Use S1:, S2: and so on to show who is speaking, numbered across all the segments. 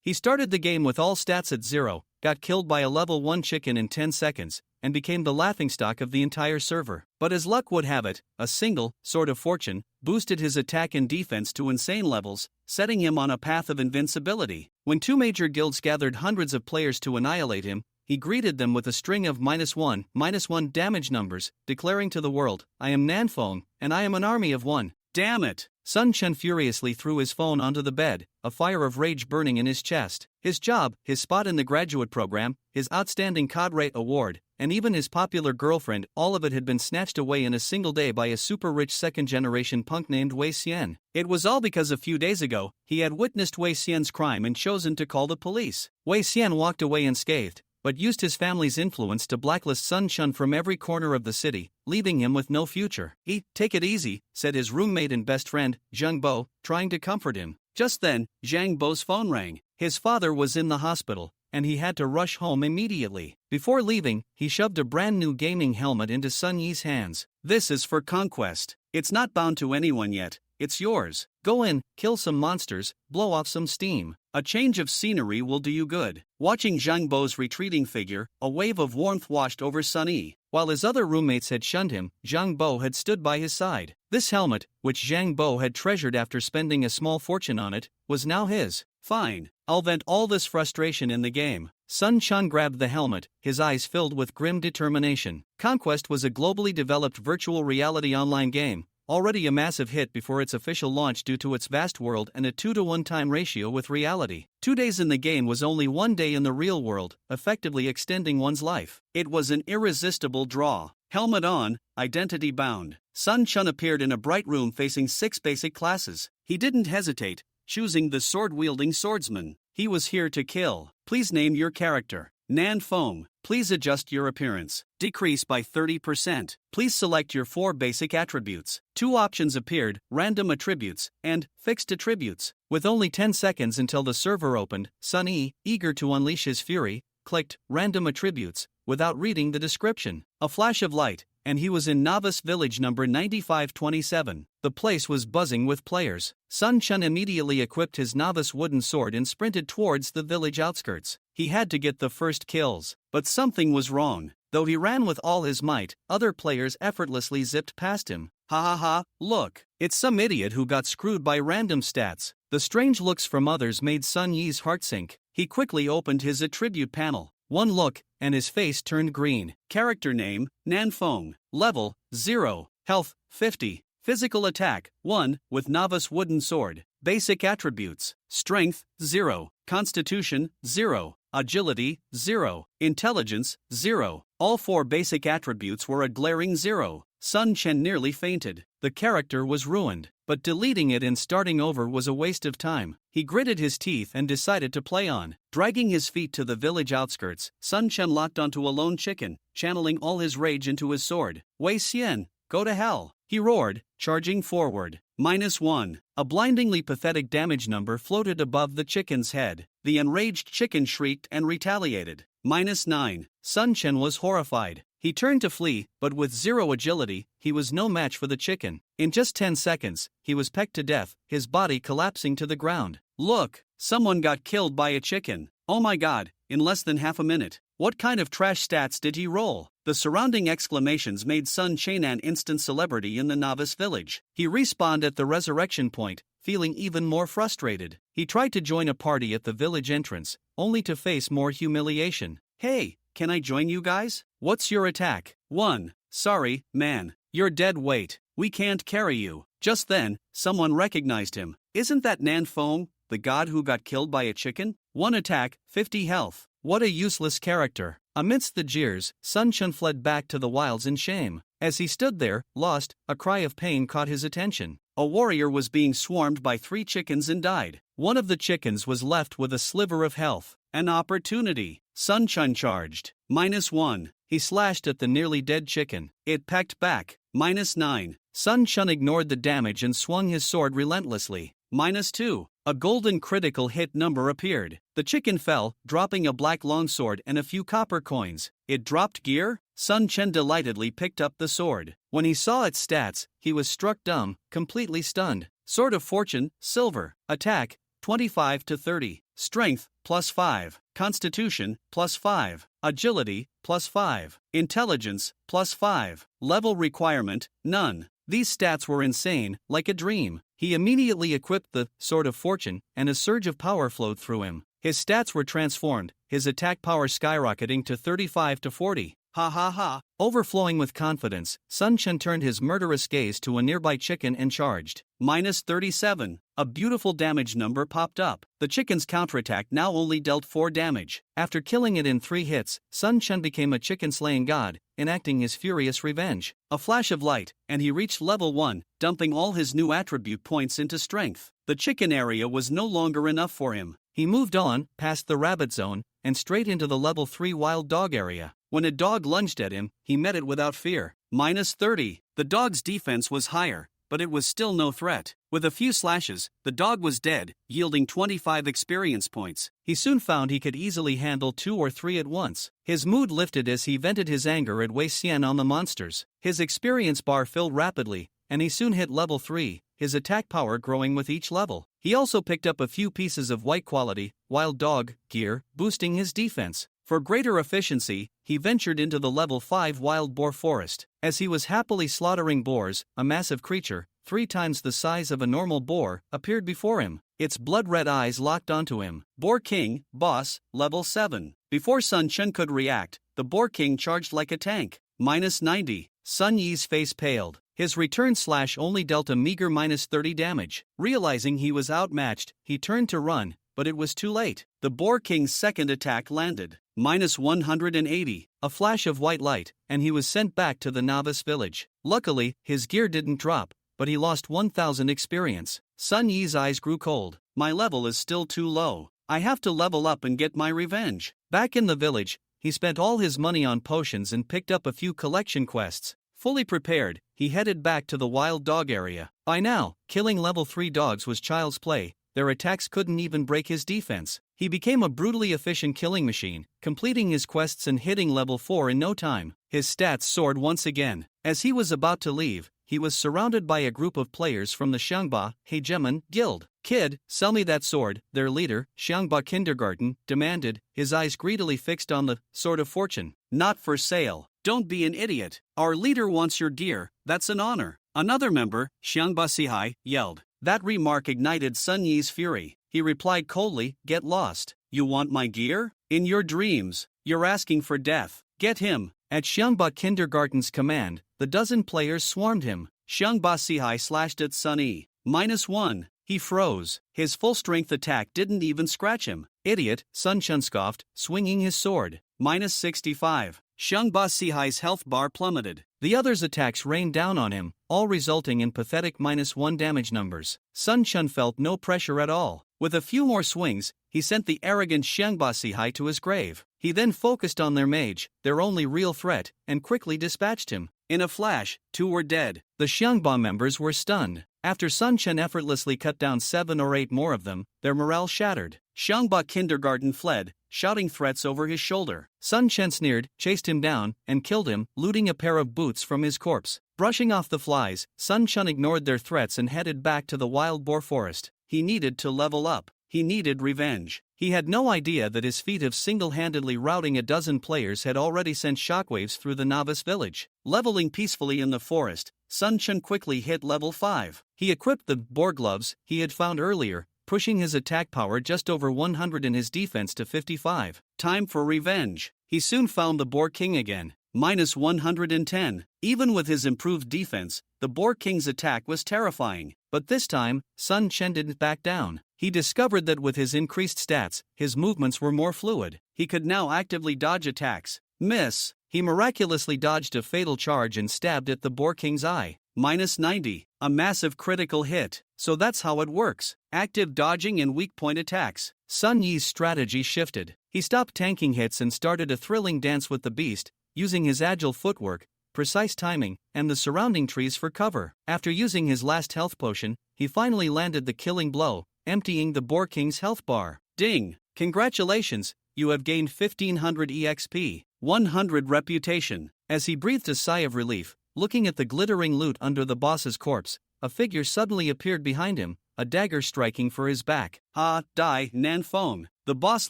S1: He started the game with all stats at 0, got killed by a level 1 chicken in 10 seconds, and became the laughingstock of the entire server. But as luck would have it, a single sword of fortune boosted his attack and defense to insane levels, setting him on a path of invincibility. When 2 major guilds gathered hundreds of players to annihilate him, he greeted them with a string of -1 damage numbers, declaring to the world, "I am Nanfeng, and I am an army of 1. Damn it!" Sun Chen furiously threw his phone onto the bed, a fire of rage burning in his chest. His job, his spot in the graduate program, his outstanding cadre award, and even his popular girlfriend, all of it had been snatched away in a single day by a super-rich second-generation punk named Wei Xian. It was all because a few days ago, he had witnessed Wei Xian's crime and chosen to call the police. Wei Xian walked away unscathed, but used his family's influence to blacklist Sun Chen from every corner of the city, leaving him with no future. "Take it easy," said his roommate and best friend, Zhang Bo, trying to comfort him. Just then, Zhang Bo's phone rang. His father was in the hospital, and he had to rush home immediately. Before leaving, he shoved a brand new gaming helmet into Sun Yi's hands. "This is for conquest. It's not bound to anyone yet. It's yours. Go in, kill some monsters, blow off some steam. A change of scenery will do you good." Watching Zhang Bo's retreating figure, a wave of warmth washed over Sun Yi. While his other roommates had shunned him, Zhang Bo had stood by his side. This helmet, which Zhang Bo had treasured after spending a small fortune on it, was now his. "Fine, I'll vent all this frustration in the game." Sun Chen grabbed the helmet, his eyes filled with grim determination. Conquest was a globally developed virtual reality online game, already a massive hit before its official launch due to its vast world and a 2-to-1 time ratio with reality. 2 days in the game was only 1 day in the real world, effectively extending one's life. It was an irresistible draw. Helmet on, identity bound. Sun Chen appeared in a bright room facing 6 basic classes. He didn't hesitate, choosing the sword-wielding swordsman. He was here to kill. "Please name your character." "Nanfeng." "Please adjust your appearance. Decrease by 30%. Please select your 4 basic attributes." 2 options appeared, random attributes, and fixed attributes. With only 10 seconds until the server opened, Sun Yi, eager to unleash his fury, clicked random attributes, without reading the description. A flash of light, and he was in Novice Village number 9527. The place was buzzing with players. Sun Chen immediately equipped his novice wooden sword and sprinted towards the village outskirts. He had to get the first kills, but something was wrong. Though he ran with all his might, other players effortlessly zipped past him. "Ha ha ha, look, it's some idiot who got screwed by random stats." The strange looks from others made Sun Yi's heart sink. He quickly opened his attribute panel. One look, and his face turned green. Character name, Nanfeng. Level, 0. Health, 50. Physical attack, 1, with novice wooden sword. Basic attributes, strength, 0. Constitution, 0. Agility, 0. Intelligence, 0. All 4 basic attributes were a glaring 0. Sun Chen nearly fainted. The character was ruined, but deleting it and starting over was a waste of time. He gritted his teeth and decided to play on. Dragging his feet to the village outskirts, Sun Chen locked onto a lone chicken, channeling all his rage into his sword. "Wei Xian, go to hell," he roared, charging forward. -1. A blindingly pathetic damage number floated above the chicken's head. The enraged chicken shrieked and retaliated. -9. Sun Chen was horrified. He turned to flee, but with 0 agility, he was no match for the chicken. In just 10 seconds, he was pecked to death, his body collapsing to the ground. "Look, someone got killed by a chicken. Oh my god, in less than half a minute. What kind of trash stats did he roll?" The surrounding exclamations made Sun Chen an instant celebrity in the novice village. He respawned at the resurrection point, feeling even more frustrated. He tried to join a party at the village entrance, only to face more humiliation. "Hey, can I join you guys? What's your attack?" 1. "Sorry, man. You're dead weight. We can't carry you." Just then, someone recognized him. "Isn't that Nanfeng, the god who got killed by a chicken?" 1 attack, 50 health. What a useless character. Amidst the jeers, Sun Chen fled back to the wilds in shame. As he stood there, lost, a cry of pain caught his attention. A warrior was being swarmed by 3 chickens and died. One of the chickens was left with a sliver of health. An opportunity. Sun Chen charged. -1. He slashed at the nearly dead chicken. It pecked back. -9. Sun Chen ignored the damage and swung his sword relentlessly. -2. A golden critical hit number appeared. The chicken fell, dropping a black longsword and a few copper coins. It dropped gear? Sun Chen delightedly picked up the sword. When he saw its stats, he was struck dumb, completely stunned. Sword of Fortune, silver. Attack, 25 to 30. Strength, +5. Constitution, +5. Agility, +5. Intelligence, +5. Level requirement, none. These stats were insane, like a dream. He immediately equipped the Sword of Fortune, and a surge of power flowed through him. His stats were transformed, his attack power skyrocketing to 35 to 40. Ha ha ha. Overflowing with confidence, Sun Chen turned his murderous gaze to a nearby chicken and charged. -37. A beautiful damage number popped up. The chicken's counterattack now only dealt 4 damage. After killing it in 3 hits, Sun Chen became a chicken-slaying god, enacting his furious revenge. A flash of light, and he reached level 1, dumping all his new attribute points into strength. The chicken area was no longer enough for him. He moved on, past the rabbit zone, and straight into the level 3 wild dog area. When a dog lunged at him, he met it without fear. -30. The dog's defense was higher, but it was still no threat. With a few slashes, the dog was dead, yielding 25 experience points. He soon found he could easily handle 2 or 3 at once. His mood lifted as he vented his anger at Wei Xian on the monsters. His experience bar filled rapidly, and he soon hit level 3, his attack power growing with each level. He also picked up a few pieces of white quality, wild dog, gear, boosting his defense. For greater efficiency, he ventured into the level 5 wild boar forest. As he was happily slaughtering boars, a massive creature, 3 times the size of a normal boar, appeared before him. Its blood-red eyes locked onto him. Boar King, boss, level 7. Before Sun Chen could react, the Boar King charged like a tank. -90. Sun Yi's face paled. His return slash only dealt a meager -30 damage. Realizing he was outmatched, he turned to run, but it was too late. The Boar King's second attack landed. -180. A flash of white light, and he was sent back to the novice village. Luckily, his gear didn't drop, but he lost 1000 experience. Sun Yi's eyes grew cold. My level is still too low. I have to level up and get my revenge. Back in the village, he spent all his money on potions and picked up a few collection quests. Fully prepared, he headed back to the wild dog area. By now, killing level 3 dogs was child's play. Their attacks couldn't even break his defense. He became a brutally efficient killing machine, completing his quests and hitting level 4 in no time. His stats soared once again. As he was about to leave, he was surrounded by a group of players from the Xiangba Hegemon Guild. "Kid, sell me that sword," their leader, Xiangba Kindergarten, demanded, his eyes greedily fixed on the Sword of Fortune. "Not for sale. Don't be an idiot. Our leader wants your gear, that's an honor." Another member, Xiangba Sihai, yelled. That remark ignited Sun Yi's fury. He replied coldly, "Get lost. You want my gear? In your dreams. You're asking for death. Get him." At Xiangba Kindergarten's command, the dozen players swarmed him. Xiangba Sihai slashed at Sun Yi. -1. He froze. His full-strength attack didn't even scratch him. "Idiot," Sun Chen scoffed, swinging his sword. -65. Xiangba Sihai's health bar plummeted. The others' attacks rained down on him, all resulting in pathetic -1 damage numbers. Sun Chen felt no pressure at all. With a few more swings, he sent the arrogant Xiangba Sihai to his grave. He then focused on their mage, their only real threat, and quickly dispatched him. In a flash, 2 were dead. The Xiangba members were stunned. After Sun Chen effortlessly cut down 7 or 8 more of them, their morale shattered. Xiangba Kindergarten fled, shouting threats over his shoulder. Sun Chen sneered, chased him down, and killed him, looting a pair of boots from his corpse. Brushing off the flies, Sun Chen ignored their threats and headed back to the wild boar forest. He needed to level up. He needed revenge. He had no idea that his feat of single-handedly routing a dozen players had already sent shockwaves through the novice village. Leveling peacefully in the forest, Sun Chen quickly hit level 5. He equipped the boar gloves he had found earlier, pushing his attack power just over 100 and his defense to 55. Time for revenge. He soon found the Boar King again. -110. Even with his improved defense, the Boar King's attack was terrifying. But this time, Sun Chen didn't back down. He discovered that with his increased stats, his movements were more fluid. He could now actively dodge attacks. Miss. He miraculously dodged a fatal charge and stabbed at the Boar King's eye. -90. A massive critical hit. So that's how it works. Active dodging and weak point attacks. Sun Yi's strategy shifted. He stopped tanking hits and started a thrilling dance with the beast, using his agile footwork, precise timing, and the surrounding trees for cover. After using his last health potion, he finally landed the killing blow, emptying the Boar King's health bar. Ding! Congratulations, you have gained 1500 EXP, 100 reputation. As he breathed a sigh of relief, looking at the glittering loot under the boss's corpse, a figure suddenly appeared behind him, a dagger striking for his back. Ah, die, Nan Fong. The boss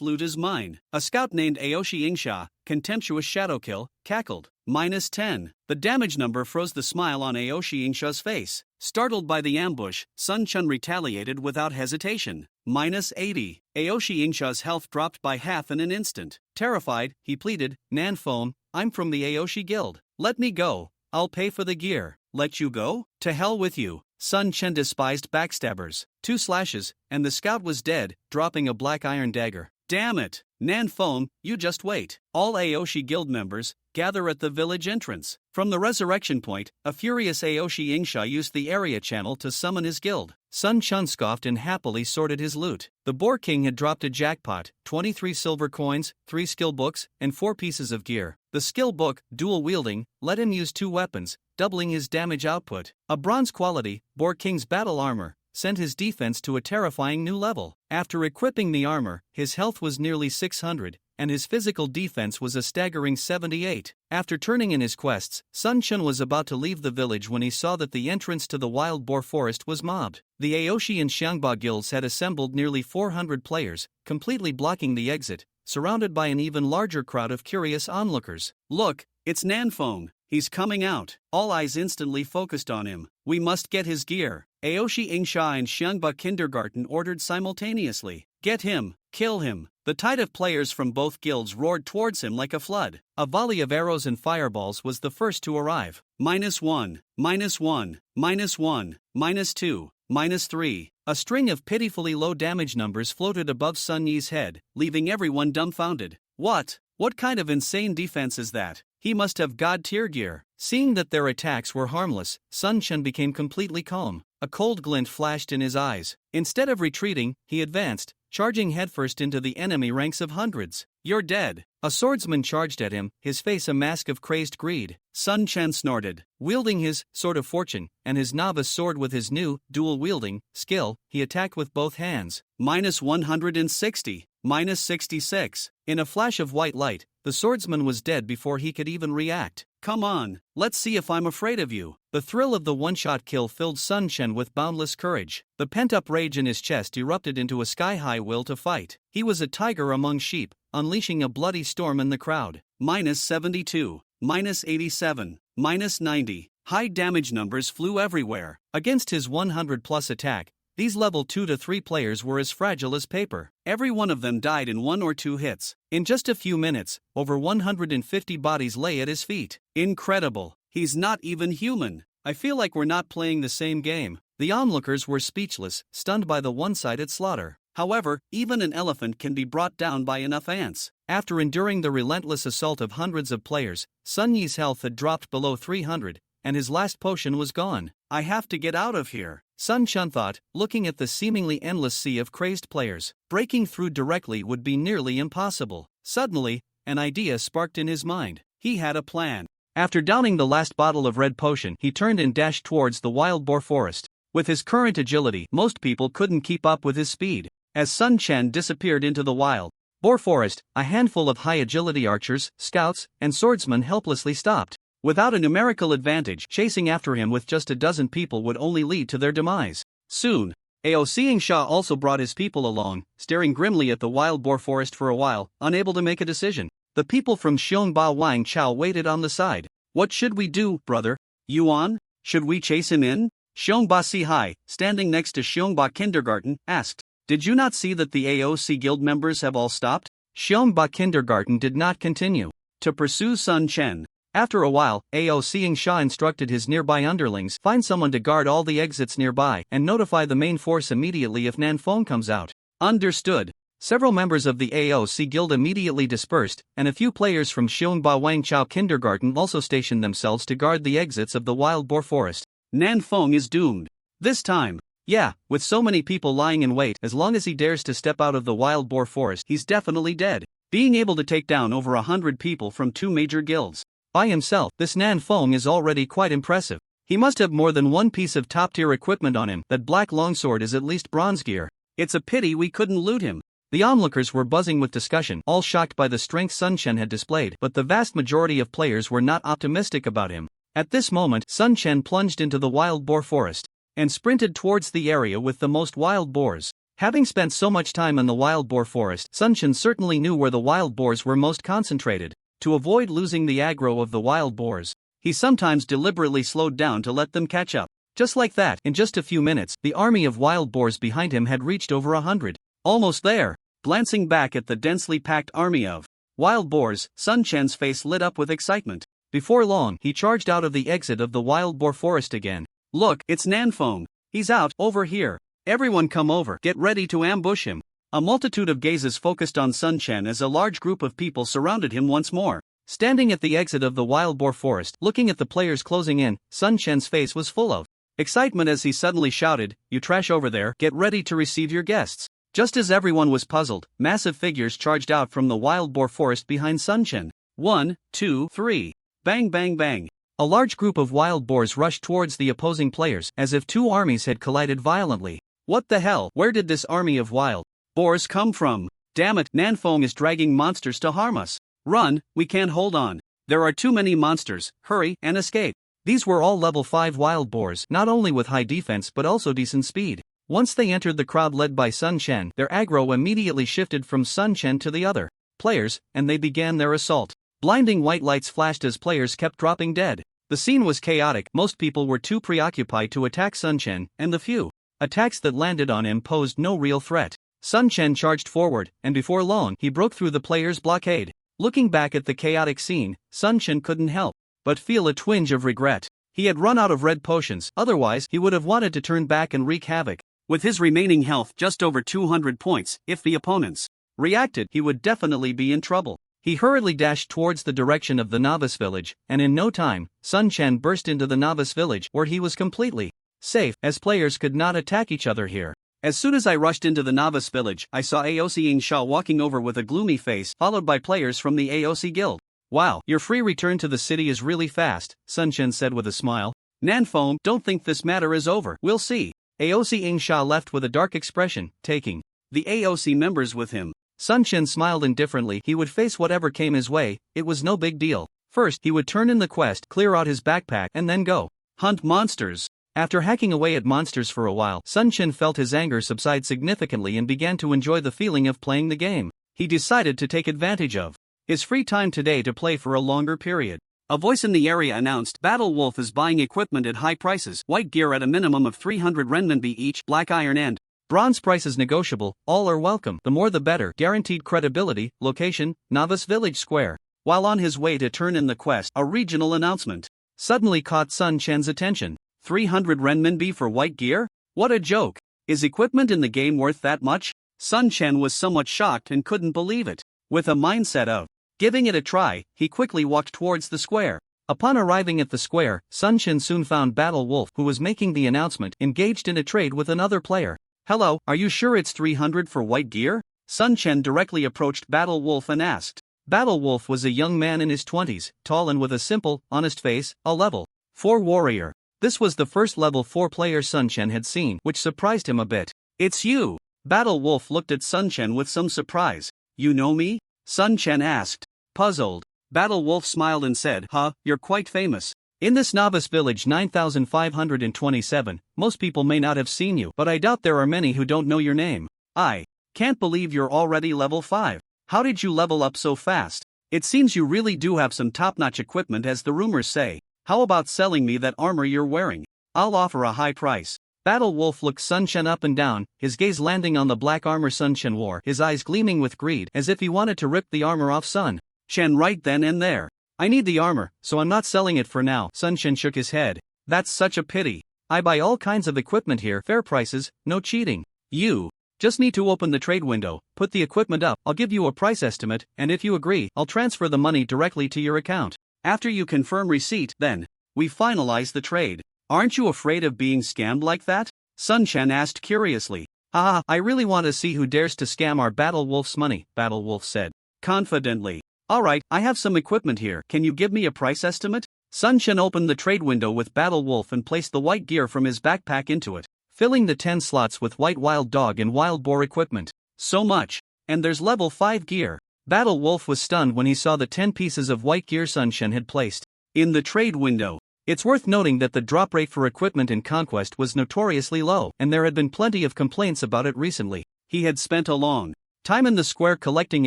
S1: loot is mine. A scout named Aoshi Ingsha, contemptuous shadow kill, cackled. -10. The damage number froze the smile on Aoshi Ingsha's face. Startled by the ambush, Sun Chun retaliated without hesitation. -80. Aoshi Ingsha's health dropped by half in an instant. Terrified, he pleaded, Nan Fong, I'm from the Aoshi Guild. Let me go. I'll pay for the gear. Let you go? To hell with you. Sun Chen despised backstabbers. 2 slashes, and the scout was dead, dropping a black iron dagger. Damn it! Nan Fong, you just wait. All Aoshi Guild members, gather at the village entrance. From the resurrection point, a furious Aoshi Ingsha used the area channel to summon his guild. Sun Chun scoffed and happily sorted his loot. The Boar King had dropped a jackpot, 23 silver coins, 3 skill books, and 4 pieces of gear. The skill book, dual wielding, let him use 2 weapons, doubling his damage output. A bronze quality, Boar King's battle armor, sent his defense to a terrifying new level. After equipping the armor, his health was nearly 600, and his physical defense was a staggering 78. After turning in his quests, Sun Chun was about to leave the village when he saw that the entrance to the wild boar forest was mobbed. The Aoshi and Xiangba guilds had assembled nearly 400 players, completely blocking the exit, surrounded by an even larger crowd of curious onlookers. Look, it's Nan Fong. He's coming out. All eyes instantly focused on him. We must get his gear. Aoshi Ingsha and Xiangba Kindergarten ordered simultaneously. Get him, kill him. The tide of players from both guilds roared towards him like a flood. A volley of arrows and fireballs was the first to arrive. -1, -1, -1, -2, -3. A string of pitifully low damage numbers floated above Sun Yi's head, leaving everyone dumbfounded. What kind of insane defense is that? He must have god-tier gear. Seeing that their attacks were harmless, Sun Chen became completely calm. A cold glint flashed in his eyes. Instead of retreating, he advanced, charging headfirst into the enemy ranks of hundreds. You're dead. A swordsman charged at him, his face a mask of crazed greed. Sun Chen snorted. Wielding his sword of fortune and his novice sword with his new dual-wielding skill, he attacked with both hands. -160, -66. In a flash of white light, the swordsman was dead before he could even react. Come on, let's see if I'm afraid of you. The thrill of the one-shot kill filled Sun Chen with boundless courage. The pent-up rage in his chest erupted into a sky-high will to fight. He was a tiger among sheep, unleashing a bloody storm in the crowd. -72, -87, -90. High damage numbers flew everywhere. Against his 100-plus attack, these level 2 to 3 players were as fragile as paper. Every one of them died in 1 or 2 hits. In just a few minutes, over 150 bodies lay at his feet. Incredible. He's not even human. I feel like we're not playing the same game. The onlookers were speechless, stunned by the one-sided slaughter. However, even an elephant can be brought down by enough ants. After enduring the relentless assault of hundreds of players, Sun Yi's health had dropped below 300, and his last potion was gone. I have to get out of here, Sun Chun thought, looking at the seemingly endless sea of crazed players. Breaking through directly would be nearly impossible. Suddenly, an idea sparked in his mind. He had a plan. After downing the last bottle of red potion, he turned and dashed towards the wild boar forest. With his current agility, most people couldn't keep up with his speed. As Sun Chen disappeared into the wild boar forest, a handful of high-agility archers, scouts, and swordsmen helplessly stopped. Without a numerical advantage, chasing after him with just a dozen people would only lead to their demise. Soon, Aoshi Ingsha also brought his people along, staring grimly at the wild boar forest for a while, unable to make a decision. The people from Xiongba Wang Chao waited on the side. What should we do, brother? Yuan? Should we chase him in? Xiongba Sihai, standing next to Xiongba Kindergarten, asked. Did you not see that the AOC guild members have all stopped? Xiongba Kindergarten did not continue to pursue Sun Chen. After a while, Aoshi Ingsha instructed his nearby underlings, find someone to guard all the exits nearby and notify the main force immediately if Nan Fong comes out. Understood. Several members of the AOC guild immediately dispersed, and a few players from Xiongba Wang Chao Kindergarten also stationed themselves to guard the exits of the wild boar forest. Nan Fong is doomed. This time. Yeah, with so many people lying in wait, as long as he dares to step out of the wild boar forest, he's definitely dead. Being able to take down over 100 people from 2 major guilds by himself, this Nan Fong is already quite impressive. He must have more than one piece of top-tier equipment on him. That black longsword is at least bronze gear. It's a pity we couldn't loot him. The onlookers were buzzing with discussion, all shocked by the strength Sun Chen had displayed, but the vast majority of players were not optimistic about him. At this moment, Sun Chen plunged into the wild boar forest. and sprinted towards the area with the most wild boars. Having spent so much time in the wild boar forest, Sun Quan certainly knew where the wild boars were most concentrated. To avoid losing the aggro of the wild boars, he sometimes deliberately slowed down to let them catch up. Just like that, in just a few minutes, the army of wild boars behind him had reached over 100. Almost there. Glancing back at the densely packed army of wild boars, Sun Quan's face lit up with excitement. Before long, he charged out of the exit of the wild boar forest again. Look, it's Nanfeng. He's out, over here. Everyone come over, get ready to ambush him. A multitude of gazes focused on Sun Quan as a large group of people surrounded him once more. Standing at the exit of the wild boar forest, looking at the players closing in, Sun Quan's face was full of excitement as he suddenly shouted, "You trash over there, get ready to receive your guests." Just as everyone was puzzled, massive figures charged out from the wild boar forest behind Sun Quan. 1, 2, 3. Bang bang bang. A large group of wild boars rushed towards the opposing players, as if two armies had collided violently. What the hell? Where did this army of wild boars come from? Damn it, Nanfeng is dragging monsters to harm us. Run, we can't hold on. There are too many monsters, hurry and escape. These were all level 5 wild boars, not only with high defense but also decent speed. Once they entered the crowd led by Sun Quan, their aggro immediately shifted from Sun Quan to the other players, and they began their assault. Blinding white lights flashed as players kept dropping dead. The scene was chaotic, most people were too preoccupied to attack Sun Quan, and the few attacks that landed on him posed no real threat. Sun Quan charged forward, and before long, he broke through the players' blockade. Looking back at the chaotic scene, Sun Quan couldn't help but feel a twinge of regret. He had run out of red potions, otherwise he would have wanted to turn back and wreak havoc. With his remaining health just over 200 points, if the opponents reacted, he would definitely be in trouble. He hurriedly dashed towards the direction of the novice village, and in no time, Sun Quan burst into the novice village where he was completely safe, as players could not attack each other here. As soon as I rushed into the novice village, I saw Aosi Yingsha walking over with a gloomy face, followed by players from the Aosi guild. Wow, your free return to the city is really fast, Sun Quan said with a smile. Nanfeng, don't think this matter is over, we'll see. Aosi Yingsha left with a dark expression, taking the Aosi members with him. Sun Quan smiled indifferently, he would face whatever came his way, it was no big deal. First, he would turn in the quest, clear out his backpack, and then go hunt monsters. After hacking away at monsters for a while, Sun Quan felt his anger subside significantly and began to enjoy the feeling of playing the game. He decided to take advantage of his free time today to play for a longer period. A voice in the area announced, Battle Wolf is buying equipment at high prices, white gear at a minimum of 300 renminbi each, black iron and bronze prices negotiable, all are welcome, the more the better, guaranteed credibility, location, Novice Village Square. While on his way to turn in the quest, a regional announcement suddenly caught Sun Quan's attention. 300 renminbi for white gear? What a joke! Is equipment in the game worth that much? Sun Quan was somewhat shocked and couldn't believe it. With a mindset of giving it a try, he quickly walked towards the square. Upon arriving at the square, Sun Quan soon found Battle Wolf, who was making the announcement, engaged in a trade with another player. Hello, are you sure it's 300 for white gear? Sun Quan directly approached Battle Wolf and asked. Battle Wolf was a young man in his 20s, tall and with a simple, honest face, a level 4 warrior. This was the first level 4 player Sun Quan had seen, which surprised him a bit. It's you! Battle Wolf looked at Sun Quan with some surprise. You know me? Sun Quan asked. Puzzled. Battle Wolf smiled and said, you're quite famous. In this novice village 9527, most people may not have seen you, but I doubt there are many who don't know your name. I can't believe you're already level 5. How did you level up so fast? It seems you really do have some top-notch equipment as the rumors say. How about selling me that armor you're wearing? I'll offer a high price. Battle Wolf looked Sun Quan up and down, his gaze landing on the black armor Sun Quan wore, his eyes gleaming with greed, as if he wanted to rip the armor off Sun Quan right then and there. I need the armor, so I'm not selling it for now. Sun Quan shook his head. That's such a pity. I buy all kinds of equipment here, fair prices, no cheating. You just need to open the trade window, put the equipment up, I'll give you a price estimate, and if you agree, I'll transfer the money directly to your account. After you confirm receipt, then we finalize the trade. Aren't you afraid of being scammed like that? Sun Quan asked curiously. I really want to see who dares to scam our Battle Wolf's money, Battle Wolf said confidently. Alright, I have some equipment here, can you give me a price estimate? Sun Quan opened the trade window with Battle Wolf and placed the white gear from his backpack into it, filling the 10 slots with white wild dog and wild boar equipment. So much. And there's level 5 gear. Battle Wolf was stunned when he saw the 10 pieces of white gear Sun Quan had placed in the trade window. It's worth noting that the drop rate for equipment in Conquest was notoriously low, and there had been plenty of complaints about it recently. He had spent a long time in the square collecting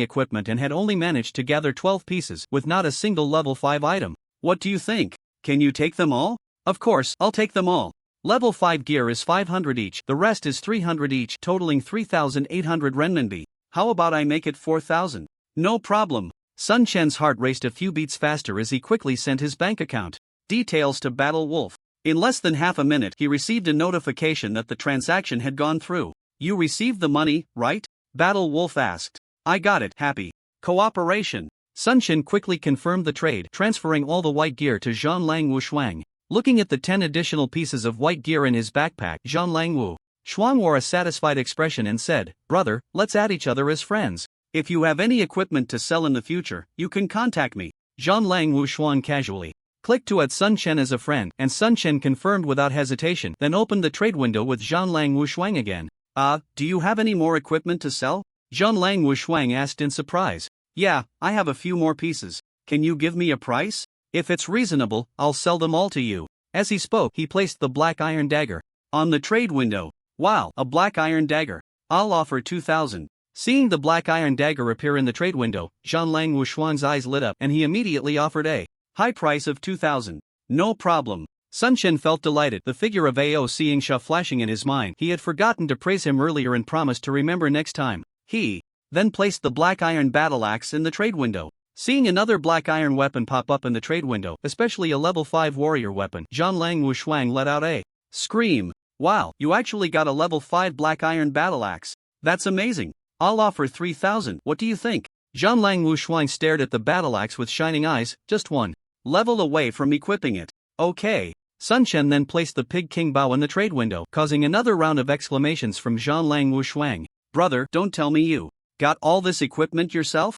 S1: equipment and had only managed to gather 12 pieces with not a single level 5 item. What do you think? Can you take them all? Of course, I'll take them all. Level 5 gear is 500 each, the rest is 300 each, totaling 3,800 renminbi. How about I make it 4,000? No problem. Sun Chen's heart raced a few beats faster as he quickly sent his bank account details to Battle Wolf. In less than half a minute, he received a notification that the transaction had gone through. You received the money, right? Battle Wolf asked. I got it, happy. Cooperation. Sun Chen quickly confirmed the trade, transferring all the white gear to Zhanlang Wu Shuang. Looking at the 10 additional pieces of white gear in his backpack, Zhanlang Wu Shuang wore a satisfied expression and said, Brother, let's add each other as friends. If you have any equipment to sell in the future, you can contact me. Zhanlang Wu Shuang casually clicked to add Sun Chen as a friend, and Sun Chen confirmed without hesitation, then opened the trade window with Zhanlang Wu Shuang again. Do you have any more equipment to sell? Zhanlang Wu Shuang asked in surprise. Yeah, I have a few more pieces. Can you give me a price? If it's reasonable, I'll sell them all to you. As he spoke, he placed the black iron dagger on the trade window. Wow, a black iron dagger. I'll offer 2,000. Seeing the black iron dagger appear in the trade window, Zhanlang Wu Shuang's eyes lit up and he immediately offered a high price of 2,000. No problem. Sun Chen felt delighted, the figure of Ao seeing Sha flashing in his mind. He had forgotten to praise him earlier and promised to remember next time. He then placed the black iron battle axe in the trade window. Seeing another black iron weapon pop up in the trade window, especially a level 5 warrior weapon, Zhanlang Wu Shuang let out a scream. Wow, you actually got a level 5 black iron battle axe. That's amazing. I'll offer 3,000. What do you think? Zhanlang Wu Shuang stared at the battle axe with shining eyes, just one level away from equipping it. Okay. Sun Chen then placed the Pig King Bao in the trade window, causing another round of exclamations from Zhanlang Wu Shuang. Brother, don't tell me you got all this equipment yourself?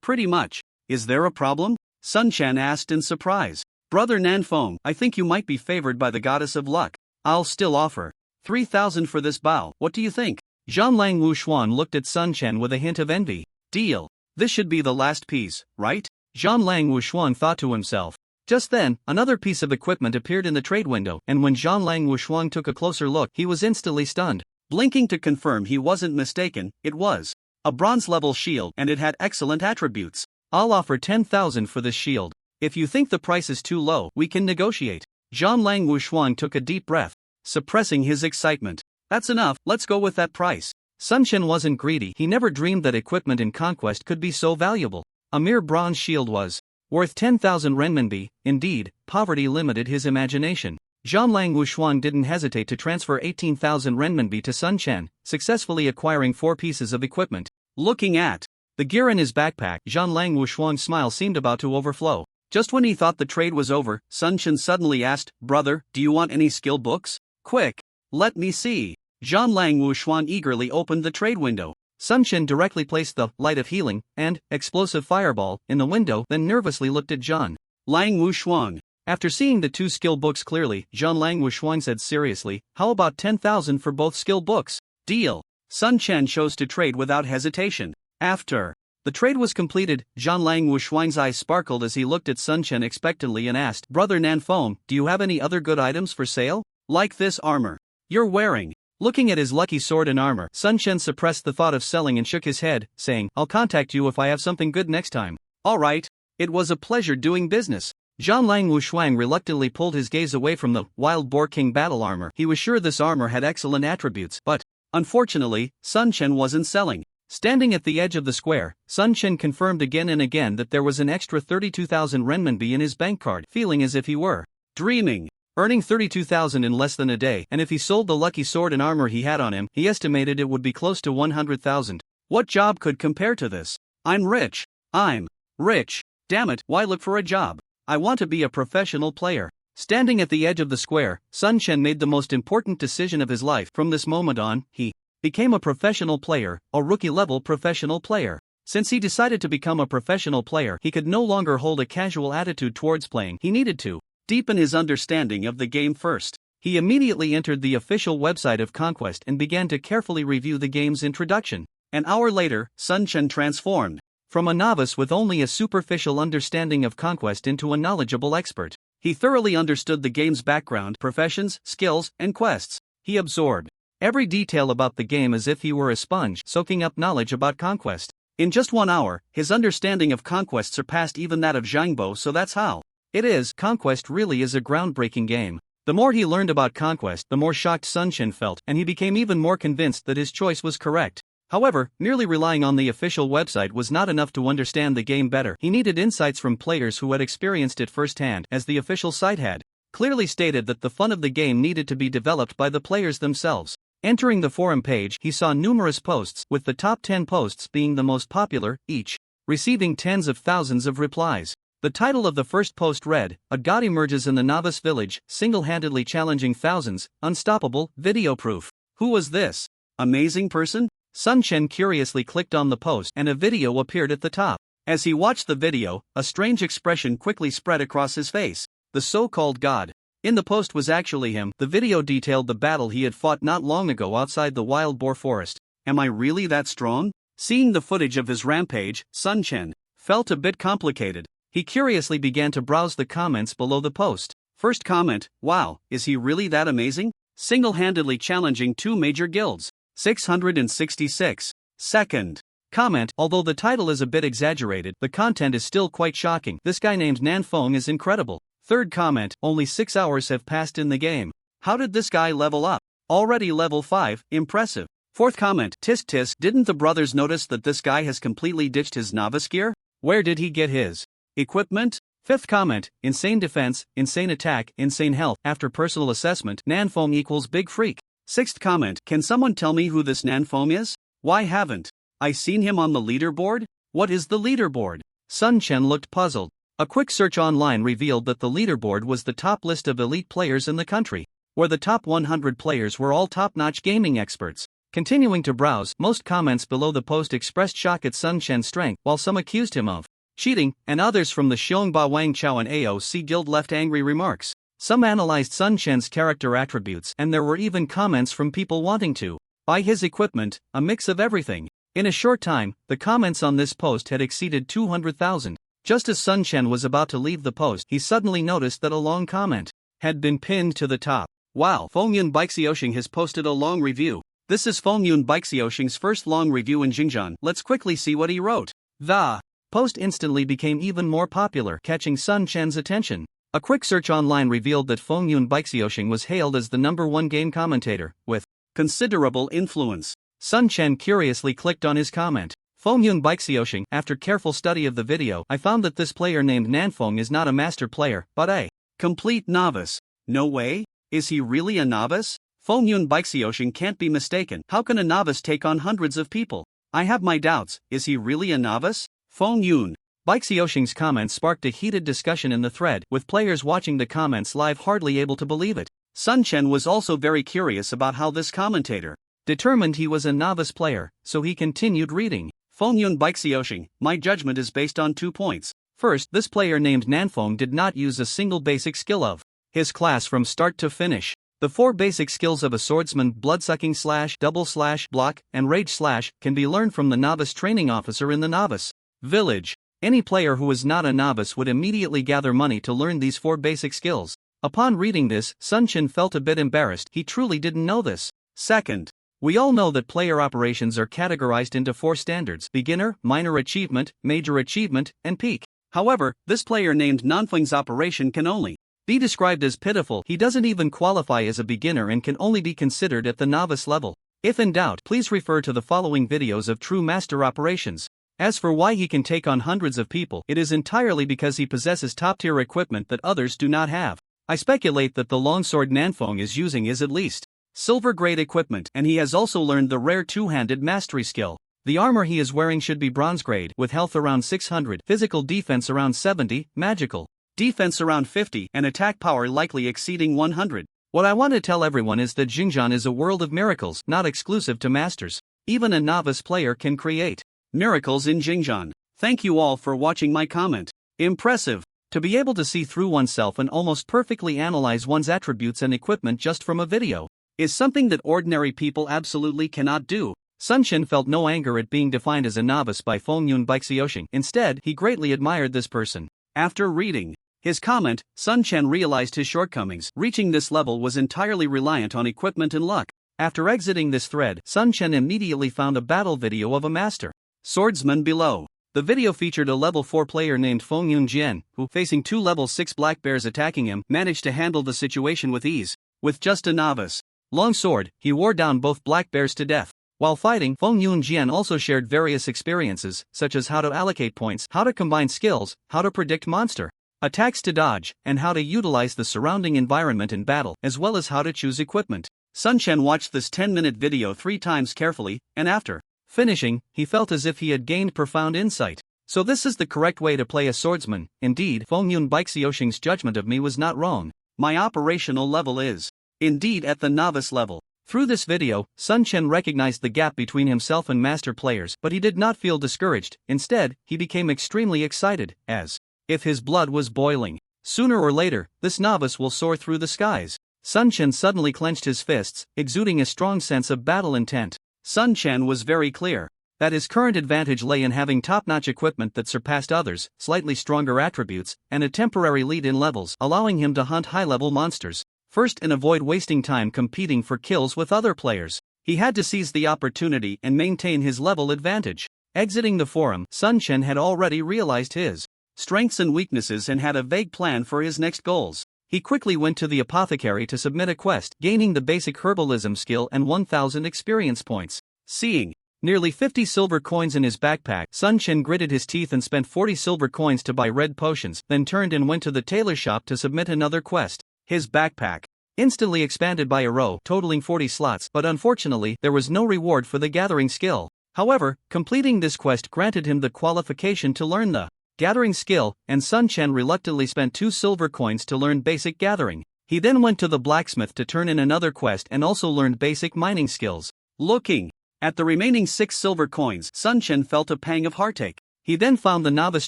S1: Pretty much. Is there a problem? Sun Chen asked in surprise. Brother Nanfeng, I think you might be favored by the goddess of luck. I'll still offer 3,000 for this bao. What do you think? Zhanlang Wu Shuang looked at Sun Chen with a hint of envy. Deal. This should be the last piece, right? Zhanlang Wu Shuang thought to himself. Just then, another piece of equipment appeared in the trade window, and when Zhanlang Wu Shuang took a closer look, he was instantly stunned. Blinking to confirm he wasn't mistaken, it was a bronze-level shield, and it had excellent attributes. I'll offer 10,000 for this shield. If you think the price is too low, we can negotiate. Zhanlang Wu Shuang took a deep breath, suppressing his excitement. That's enough, let's go with that price. Sun Chen wasn't greedy, he never dreamed that equipment in Conquest could be so valuable. A mere bronze shield was worth 10,000 renminbi. Indeed, poverty limited his imagination. Zhanlang Wu Shuang didn't hesitate to transfer 18,000 renminbi to Sun Chen, successfully acquiring 4 pieces of equipment. Looking at the gear in his backpack, Zhanlang Wu Shuang's smile seemed about to overflow. Just when he thought the trade was over, Sun Chen suddenly asked, Brother, do you want any skill books? Quick! Let me see. Zhanlang Wu Shuang eagerly opened the trade window. Sun Chen directly placed the Light of Healing and Explosive Fireball in the window, then nervously looked at Zhanlang Wu Shuang. After seeing the 2 skill books clearly, Zhanlang Wu Shuang said seriously, how about 10,000 for both skill books? Deal. Sun Chen chose to trade without hesitation. After the trade was completed, Zhanlang Wu Shuang's eyes sparkled as he looked at Sun Chen expectantly and asked, Brother Nanfeng, do you have any other good items for sale? Like this armor you're wearing? Looking at his lucky sword and armor, Sun Chen suppressed the thought of selling and shook his head, saying, I'll contact you if I have something good next time. Alright. It was a pleasure doing business. Zhanlang Wu Shuang reluctantly pulled his gaze away from the Wild Boar King battle armor. He was sure this armor had excellent attributes, but unfortunately, Sun Chen wasn't selling. Standing at the edge of the square, Sun Chen confirmed again and again that there was an extra 32,000 renminbi in his bank card, feeling as if he were dreaming. Earning 32,000 in less than a day, and if he sold the lucky sword and armor he had on him, he estimated it would be close to 100,000. What job could compare to this? I'm rich. I'm rich. Damn it, why look for a job? I want to be a professional player. Standing at the edge of the square, Sun Chen made the most important decision of his life. From this moment on, he became a professional player, a rookie-level professional player. Since he decided to become a professional player, he could no longer hold a casual attitude towards playing. He needed to deepen his understanding of the game first. He immediately entered the official website of Conquest and began to carefully review the game's introduction. An hour later, Sun Chen transformed from a novice with only a superficial understanding of Conquest into a knowledgeable expert. He thoroughly understood the game's background, professions, skills, and quests. He absorbed every detail about the game as if he were a sponge, soaking up knowledge about conquest. In just 1 hour, his understanding of conquest surpassed even that of Zhangbo, so that's how it is. Conquest really is a groundbreaking game. The more he learned about conquest, the more shocked Sun Chen felt, and he became even more convinced that his choice was correct. However, merely relying on the official website was not enough to understand the game better. He needed insights from players who had experienced it firsthand, as the official site had clearly stated that the fun of the game needed to be developed by the players themselves. Entering the forum page, he saw numerous posts, with the top 10 posts being the most popular, each receiving tens of thousands of replies. The title of the first post read, "A god emerges in the novice village, single-handedly challenging thousands, unstoppable, video proof." Who was this amazing person? Sun Chen curiously clicked on the post and a video appeared at the top. As he watched the video, a strange expression quickly spread across his face. The so-called god in the post was actually him. The video detailed the battle he had fought not long ago outside the wild boar forest. Am I really that strong? Seeing the footage of his rampage, Sun Chen felt a bit complicated. He curiously began to browse the comments below the post. First comment, "Wow, is he really that amazing? Single-handedly challenging 2 major guilds." 666. Second comment, although the title is a bit exaggerated, the content is still quite shocking. "This guy named Nan Feng is incredible." Third comment, "Only 6 hours have passed in the game. How did this guy level up? Already level 5, impressive." Fourth comment, "Tisk tisk, didn't the brothers notice that this guy has completely ditched his novice gear? Where did he get his equipment?" Fifth comment, "Insane defense, insane attack, insane health. After personal assessment, Nan Feng equals big freak." Sixth comment, "Can someone tell me who this Nan Feng is? Why haven't I seen him on the leaderboard? What is the leaderboard?" Sun Chen looked puzzled. A quick search online revealed that the leaderboard was the top list of elite players in the country, where the top 100 players were all top-notch gaming experts. Continuing to browse, most comments below the post expressed shock at Sun Chen's strength, while some accused him of cheating, and others from the Xiongba Wang Chao and AOC guild left angry remarks. Some analyzed Sun Chen's character attributes, and there were even comments from people wanting to buy his equipment, a mix of everything. In a short time, the comments on this post had exceeded 200,000. Just as Sun Chen was about to leave the post, he suddenly noticed that a long comment had been pinned to the top. "Wow, Fengyun Baixiaoxing has posted a long review. This is Fengyun Baixiaoxing's first long review in Xinjiang. Let's quickly see what he wrote." The post instantly became even more popular, catching Sun Chen's attention. A quick search online revealed that Fengyun Baixiaoxing was hailed as the #1 game commentator, with considerable influence. Sun Chen curiously clicked on his comment. "Fengyun Baixiaoxing, after careful study of the video, I found that this player named Nanfeng is not a master player, but a complete novice." No way? Is he really a novice? Fengyun Baixiaoxing can't be mistaken. How can a novice take on hundreds of people? I have my doubts. Is he really a novice? Fengyun Baixiaoxing's comments sparked a heated discussion in the thread, with players watching the comments live hardly able to believe it. Sun Chen was also very curious about how this commentator determined he was a novice player, so he continued reading. Fengyun Baixiaoxing, my judgment is based on 2 points. First, this player named Nanfeng did not use a single basic skill of his class from start to finish. The 4 basic skills of a swordsman, bloodsucking slash, double slash, block, and rage slash, can be learned from the novice training officer in the novice village. Any player who is not a novice would immediately gather money to learn these 4 basic skills. Upon reading this, Sun Chen felt a bit embarrassed. He truly didn't know this. Second, we all know that player operations are categorized into 4 standards: beginner, minor achievement, major achievement, and peak. However, this player named Nanfeng's operation can only be described as pitiful. He doesn't even qualify as a beginner and can only be considered at the novice level. If in doubt, please refer to the following videos of true master operations. As for why he can take on hundreds of people, it is entirely because he possesses top-tier equipment that others do not have. I speculate that the longsword Nanfeng is using is at least silver-grade equipment, and he has also learned the rare two-handed mastery skill. The armor he is wearing should be bronze-grade, with health around 600, physical defense around 70, magical defense around 50, and attack power likely exceeding 100. What I want to tell everyone is that Xinjiang is a world of miracles, not exclusive to masters. Even a novice player can create miracles in Xinjiang. Thank you all for watching my comment. Impressive. To be able to see through oneself and almost perfectly analyze one's attributes and equipment just from a video is something that ordinary people absolutely cannot do. Sun Chen felt no anger at being defined as a novice by Fengyun Baixiaoxing. Instead, he greatly admired this person. After reading His comment, Sun Chen realized his shortcomings. Reaching this level was entirely reliant on equipment and luck. After exiting this thread, Sun Chen immediately found a battle video of a master swordsman below. The video featured a level 4 player named Feng Yunjian, who, facing 2 level 6 black bears attacking him, managed to handle the situation with ease. With just a novice long sword, he wore down both black bears to death. While fighting, Feng Yunjian also shared various experiences, such as how to allocate points, how to combine skills, how to predict monster attacks to dodge, and how to utilize the surrounding environment in battle, as well as how to choose equipment. Sun Chen watched this 10-minute video 3 times carefully, and after finishing, he felt as if he had gained profound insight. So this is the correct way to play a swordsman. Indeed, Feng Yun Baixiuxing's judgment of me was not wrong. My operational level is indeed at the novice level. Through this video, Sun Chen recognized the gap between himself and master players, but he did not feel discouraged. Instead, he became extremely excited, as if his blood was boiling. Sooner or later, this novice will soar through the skies. Sun Chen suddenly clenched his fists, exuding a strong sense of battle intent. Sun Chen was very clear that his current advantage lay in having top-notch equipment that surpassed others, slightly stronger attributes, and a temporary lead in levels, allowing him to hunt high-level monsters first and avoid wasting time competing for kills with other players. He had to seize the opportunity and maintain his level advantage. Exiting the forum, Sun Chen had already realized his strengths and weaknesses and had a vague plan for his next goals. He quickly went to the apothecary to submit a quest, gaining the basic herbalism skill and 1,000 experience points. Seeing nearly 50 silver coins in his backpack, Sun Chen gritted his teeth and spent 40 silver coins to buy red potions, then turned and went to the tailor shop to submit another quest. His backpack instantly expanded by a row, totaling 40 slots, but unfortunately, there was no reward for the gathering skill. However, completing this quest granted him the qualification to learn the gathering skill, and Sun Chen reluctantly spent 2 silver coins to learn basic gathering. He then went to the blacksmith to turn in another quest and also learned basic mining skills. Looking at the remaining 6 silver coins, Sun Chen felt a pang of heartache. He then found the novice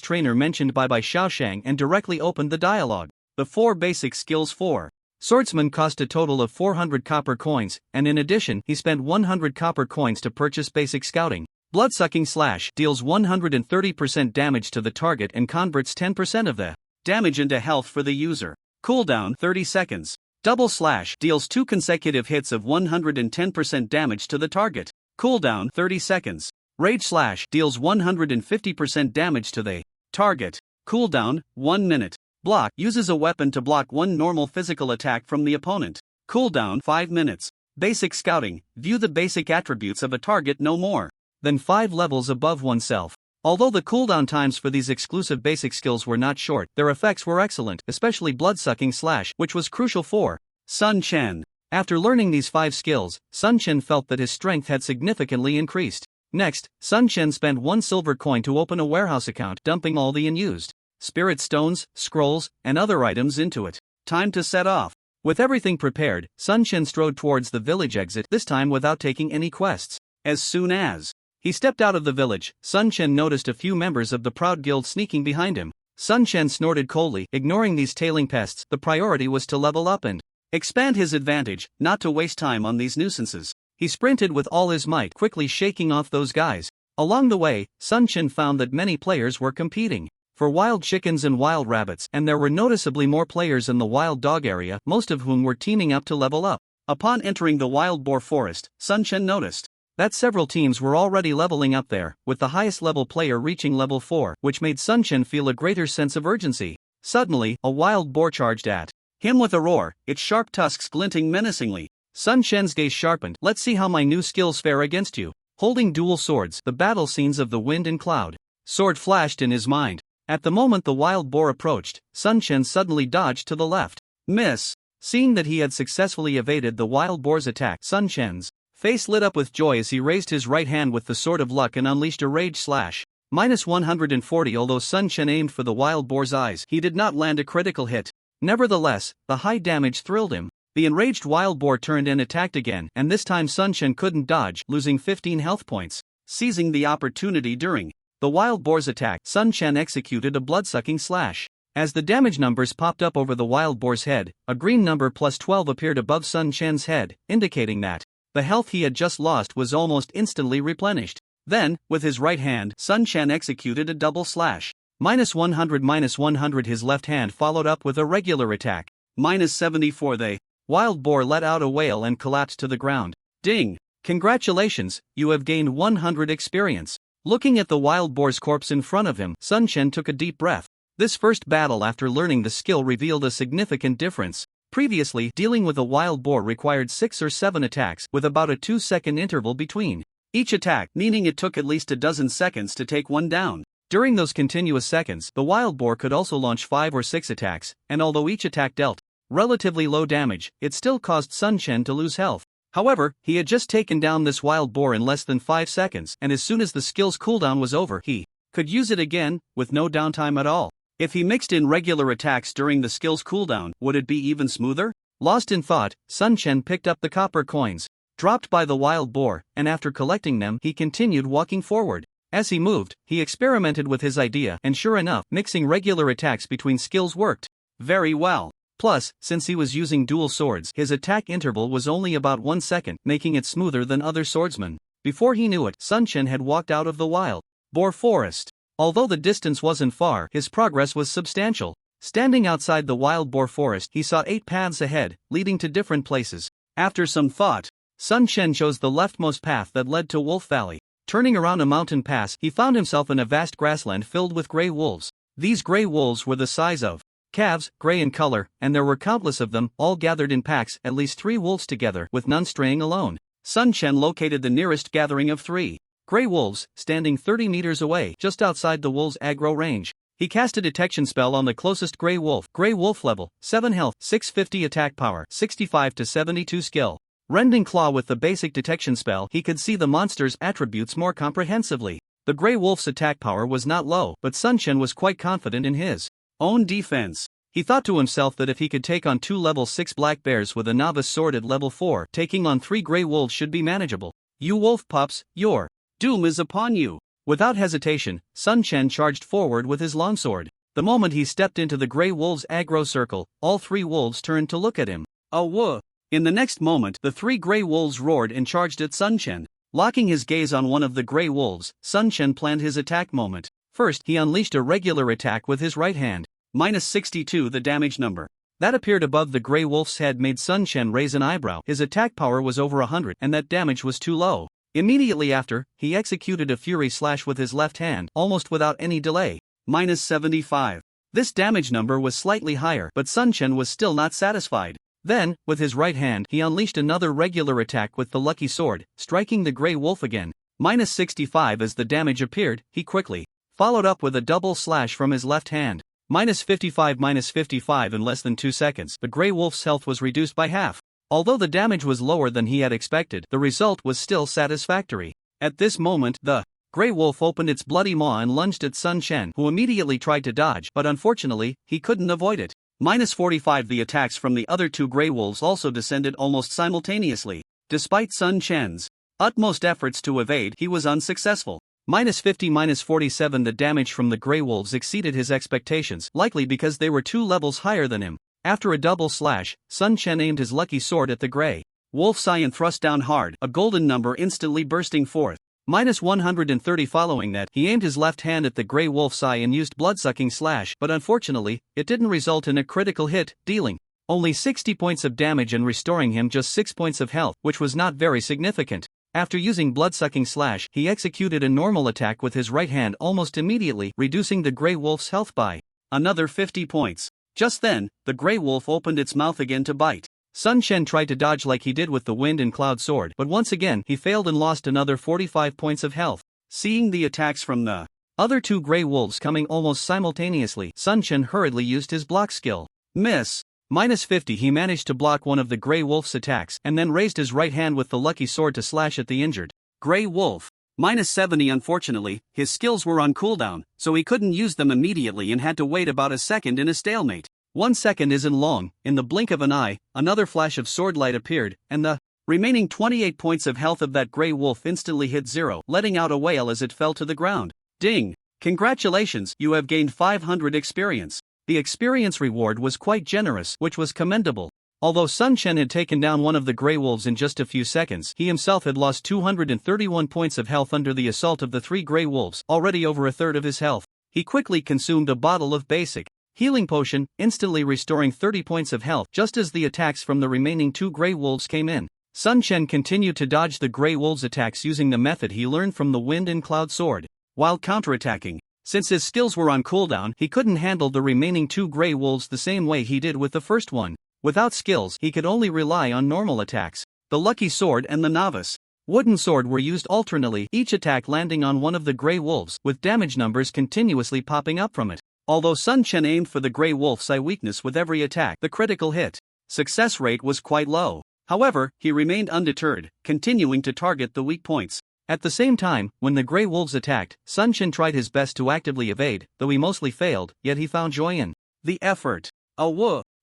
S1: trainer mentioned by Xiaoshang and directly opened the dialogue. The 4 basic skills for swordsman cost a total of 400 copper coins, and in addition, he spent 100 copper coins to purchase basic scouting. Bloodsucking slash deals 130% damage to the target and converts 10% of the damage into health for the user. Cooldown 30 seconds. Double slash deals 2 consecutive hits of 110% damage to the target. Cooldown 30 seconds. Rage slash deals 150% damage to the target. Cooldown 1 minute. Block uses a weapon to block 1 normal physical attack from the opponent. Cooldown 5 minutes. Basic scouting, view the basic attributes of a target no more than 5 levels above oneself. Although the cooldown times for these exclusive basic skills were not short, their effects were excellent, especially bloodsucking slash, which was crucial for Sun Chen. After learning these 5 skills, Sun Chen felt that his strength had significantly increased. Next, Sun Chen spent 1 silver coin to open a warehouse account, dumping all the unused spirit stones, scrolls, and other items into it. Time to set off. With everything prepared, Sun Chen strode towards the village exit, this time without taking any quests. As soon as he stepped out of the village, Sun Chen noticed a few members of the Proud Guild sneaking behind him. Sun Chen snorted coldly, ignoring these tailing pests. The priority was to level up and expand his advantage, not to waste time on these nuisances. He sprinted with all his might, quickly shaking off those guys. Along the way, Sun Chen found that many players were competing for wild chickens and wild rabbits, and there were noticeably more players in the wild dog area, most of whom were teaming up to level up. Upon entering the wild boar forest, Sun Chen noticed that several teams were already leveling up there, with the highest level player reaching level 4, which made Sun Chen feel a greater sense of urgency. Suddenly, a wild boar charged at him with a roar, its sharp tusks glinting menacingly. Sun Chen's gaze sharpened. Let's see how my new skills fare against you. Holding dual swords, the battle scenes of the wind and cloud sword flashed in his mind. At the moment the wild boar approached, Sun Chen suddenly dodged to the left. Miss. Seeing that he had successfully evaded the wild boar's attack, Sun Chen's face lit up with joy as he raised his right hand with the sword of luck and unleashed a rage slash. -140. Although Sun Chen aimed for the wild boar's eyes, he did not land a critical hit. Nevertheless, the high damage thrilled him. The enraged wild boar turned and attacked again, and this time Sun Chen couldn't dodge, losing 15 health points. Seizing the opportunity during the wild boar's attack, Sun Chen executed a bloodsucking slash. As the damage numbers popped up over the wild boar's head, a green number +12 appeared above Sun Chen's head, indicating that the health he had just lost was almost instantly replenished. Then, with his right hand, Sun Chen executed a double slash. -100. His left hand followed up with a regular attack. -74. The wild boar let out a wail and collapsed to the ground. Ding! Congratulations, you have gained 100 experience. Looking at the wild boar's corpse in front of him, Sun Chen took a deep breath. This first battle after learning the skill revealed a significant difference. Previously, dealing with a wild boar required 6 or 7 attacks, with about a 2-second interval between each attack, meaning it took at least a dozen seconds to take one down. During those continuous seconds, the wild boar could also launch 5 or 6 attacks, and although each attack dealt relatively low damage, it still caused Sun Chen to lose health. However, he had just taken down this wild boar in less than 5 seconds, and as soon as the skill's cooldown was over, he could use it again, with no downtime at all. If he mixed in regular attacks during the skill's cooldown, would it be even smoother? Lost in thought, Sun Chen picked up the copper coins dropped by the wild boar, and after collecting them, he continued walking forward. As he moved, he experimented with his idea, and sure enough, mixing regular attacks between skills worked very well. Plus, since he was using dual swords, his attack interval was only about 1 second, making it smoother than other swordsmen. Before he knew it, Sun Chen had walked out of the wild boar forest. Although the distance wasn't far, his progress was substantial. Standing outside the wild boar forest, he saw 8 paths ahead, leading to different places. After some thought, Sun Chen chose the leftmost path that led to Wolf Valley. Turning around a mountain pass, he found himself in a vast grassland filled with gray wolves. These gray wolves were the size of calves, gray in color, and there were countless of them, all gathered in packs, at least 3 wolves together, with none straying alone. Sun Chen located the nearest gathering of 3 gray wolves, standing 30 meters away, just outside the wolves' aggro range. He cast a detection spell on the closest gray wolf level, 7 health, 650 attack power, 65 to 72 skill. Rending Claw. With the basic detection spell, he could see the monster's attributes more comprehensively. The gray wolf's attack power was not low, but Sun Chen was quite confident in his own defense. He thought to himself that if he could take on 2 level 6 black bears with a novice sword at level 4, taking on 3 gray wolves should be manageable. You wolf pups, your doom is upon you. Without hesitation, Sun Chen charged forward with his longsword. The moment he stepped into the gray wolves' aggro circle, all 3 wolves turned to look at him. Oh whoa! In the next moment, the 3 gray wolves roared and charged at Sun Chen. Locking his gaze on one of the gray wolves, Sun Chen planned his attack moment. First, he unleashed a regular attack with his right hand. -62. The damage number that appeared above the gray wolf's head made Sun Chen raise an eyebrow. His attack power was over 100, and that damage was too low. Immediately after, he executed a fury slash with his left hand, almost without any delay. -75. This damage number was slightly higher, but Sun Chen was still not satisfied. Then, with his right hand, he unleashed another regular attack with the lucky sword, striking the gray wolf again. -65. As the damage appeared, he quickly followed up with a double slash from his left hand. -55. In less than 2 seconds, the gray wolf's health was reduced by half. Although the damage was lower than he had expected, the result was still satisfactory. At this moment, the gray wolf opened its bloody maw and lunged at Sun Chen, who immediately tried to dodge, but unfortunately, he couldn't avoid it. -45. The attacks from the other 2 gray wolves also descended almost simultaneously. Despite Sun Chen's utmost efforts to evade, he was unsuccessful. -50. -47. The damage from the gray wolves exceeded his expectations, likely because they were 2 levels higher than him. After a double slash, Sun Chen aimed his lucky sword at the gray wolf's eye and thrust down hard, a golden number instantly bursting forth. -130. Following that, he aimed his left hand at the gray wolf's eye and used blood-sucking slash, but unfortunately, it didn't result in a critical hit, dealing only 60 points of damage and restoring him just 6 points of health, which was not very significant. After using blood-sucking slash, he executed a normal attack with his right hand almost immediately, reducing the gray wolf's health by another 50 points. Just then, the gray wolf opened its mouth again to bite. Sun Chen tried to dodge like he did with the wind and cloud sword, but once again he failed and lost another 45 points of health. Seeing the attacks from the other 2 gray wolves coming almost simultaneously, Sun Chen hurriedly used his block skill. Miss. -50. He managed to block one of the gray wolf's attacks, and then raised his right hand with the lucky sword to slash at the injured gray wolf. -70. Unfortunately, his skills were on cooldown, so he couldn't use them immediately and had to wait about a second in a stalemate. 1 second isn't long. In the blink of an eye, another flash of sword light appeared, and the remaining 28 points of health of that gray wolf instantly hit 0, letting out a wail as it fell to the ground. Ding! Congratulations, you have gained 500 experience. The experience reward was quite generous, which was commendable. Although Sun Chen had taken down one of the gray wolves in just a few seconds, he himself had lost 231 points of health under the assault of the 3 gray wolves, already over a third of his health. He quickly consumed a bottle of basic healing potion, instantly restoring 30 points of health just as the attacks from the remaining 2 Grey Wolves came in. Sun Chen continued to dodge the Grey Wolves' attacks using the method he learned from the Wind and Cloud Sword. While counterattacking, since his skills were on cooldown, he couldn't handle the remaining 2 Grey Wolves the same way he did with the first one. Without skills, he could only rely on normal attacks. The Lucky Sword and the Novice Wooden Sword were used alternately, each attack landing on one of the Grey Wolves, with damage numbers continuously popping up from it. Although Sun Chen aimed for the Grey Wolf's eye weakness with every attack, the critical hit success rate was quite low. However, he remained undeterred, continuing to target the weak points. At the same time, when the Grey Wolves attacked, Sun Chen tried his best to actively evade, though he mostly failed, yet he found joy in the effort.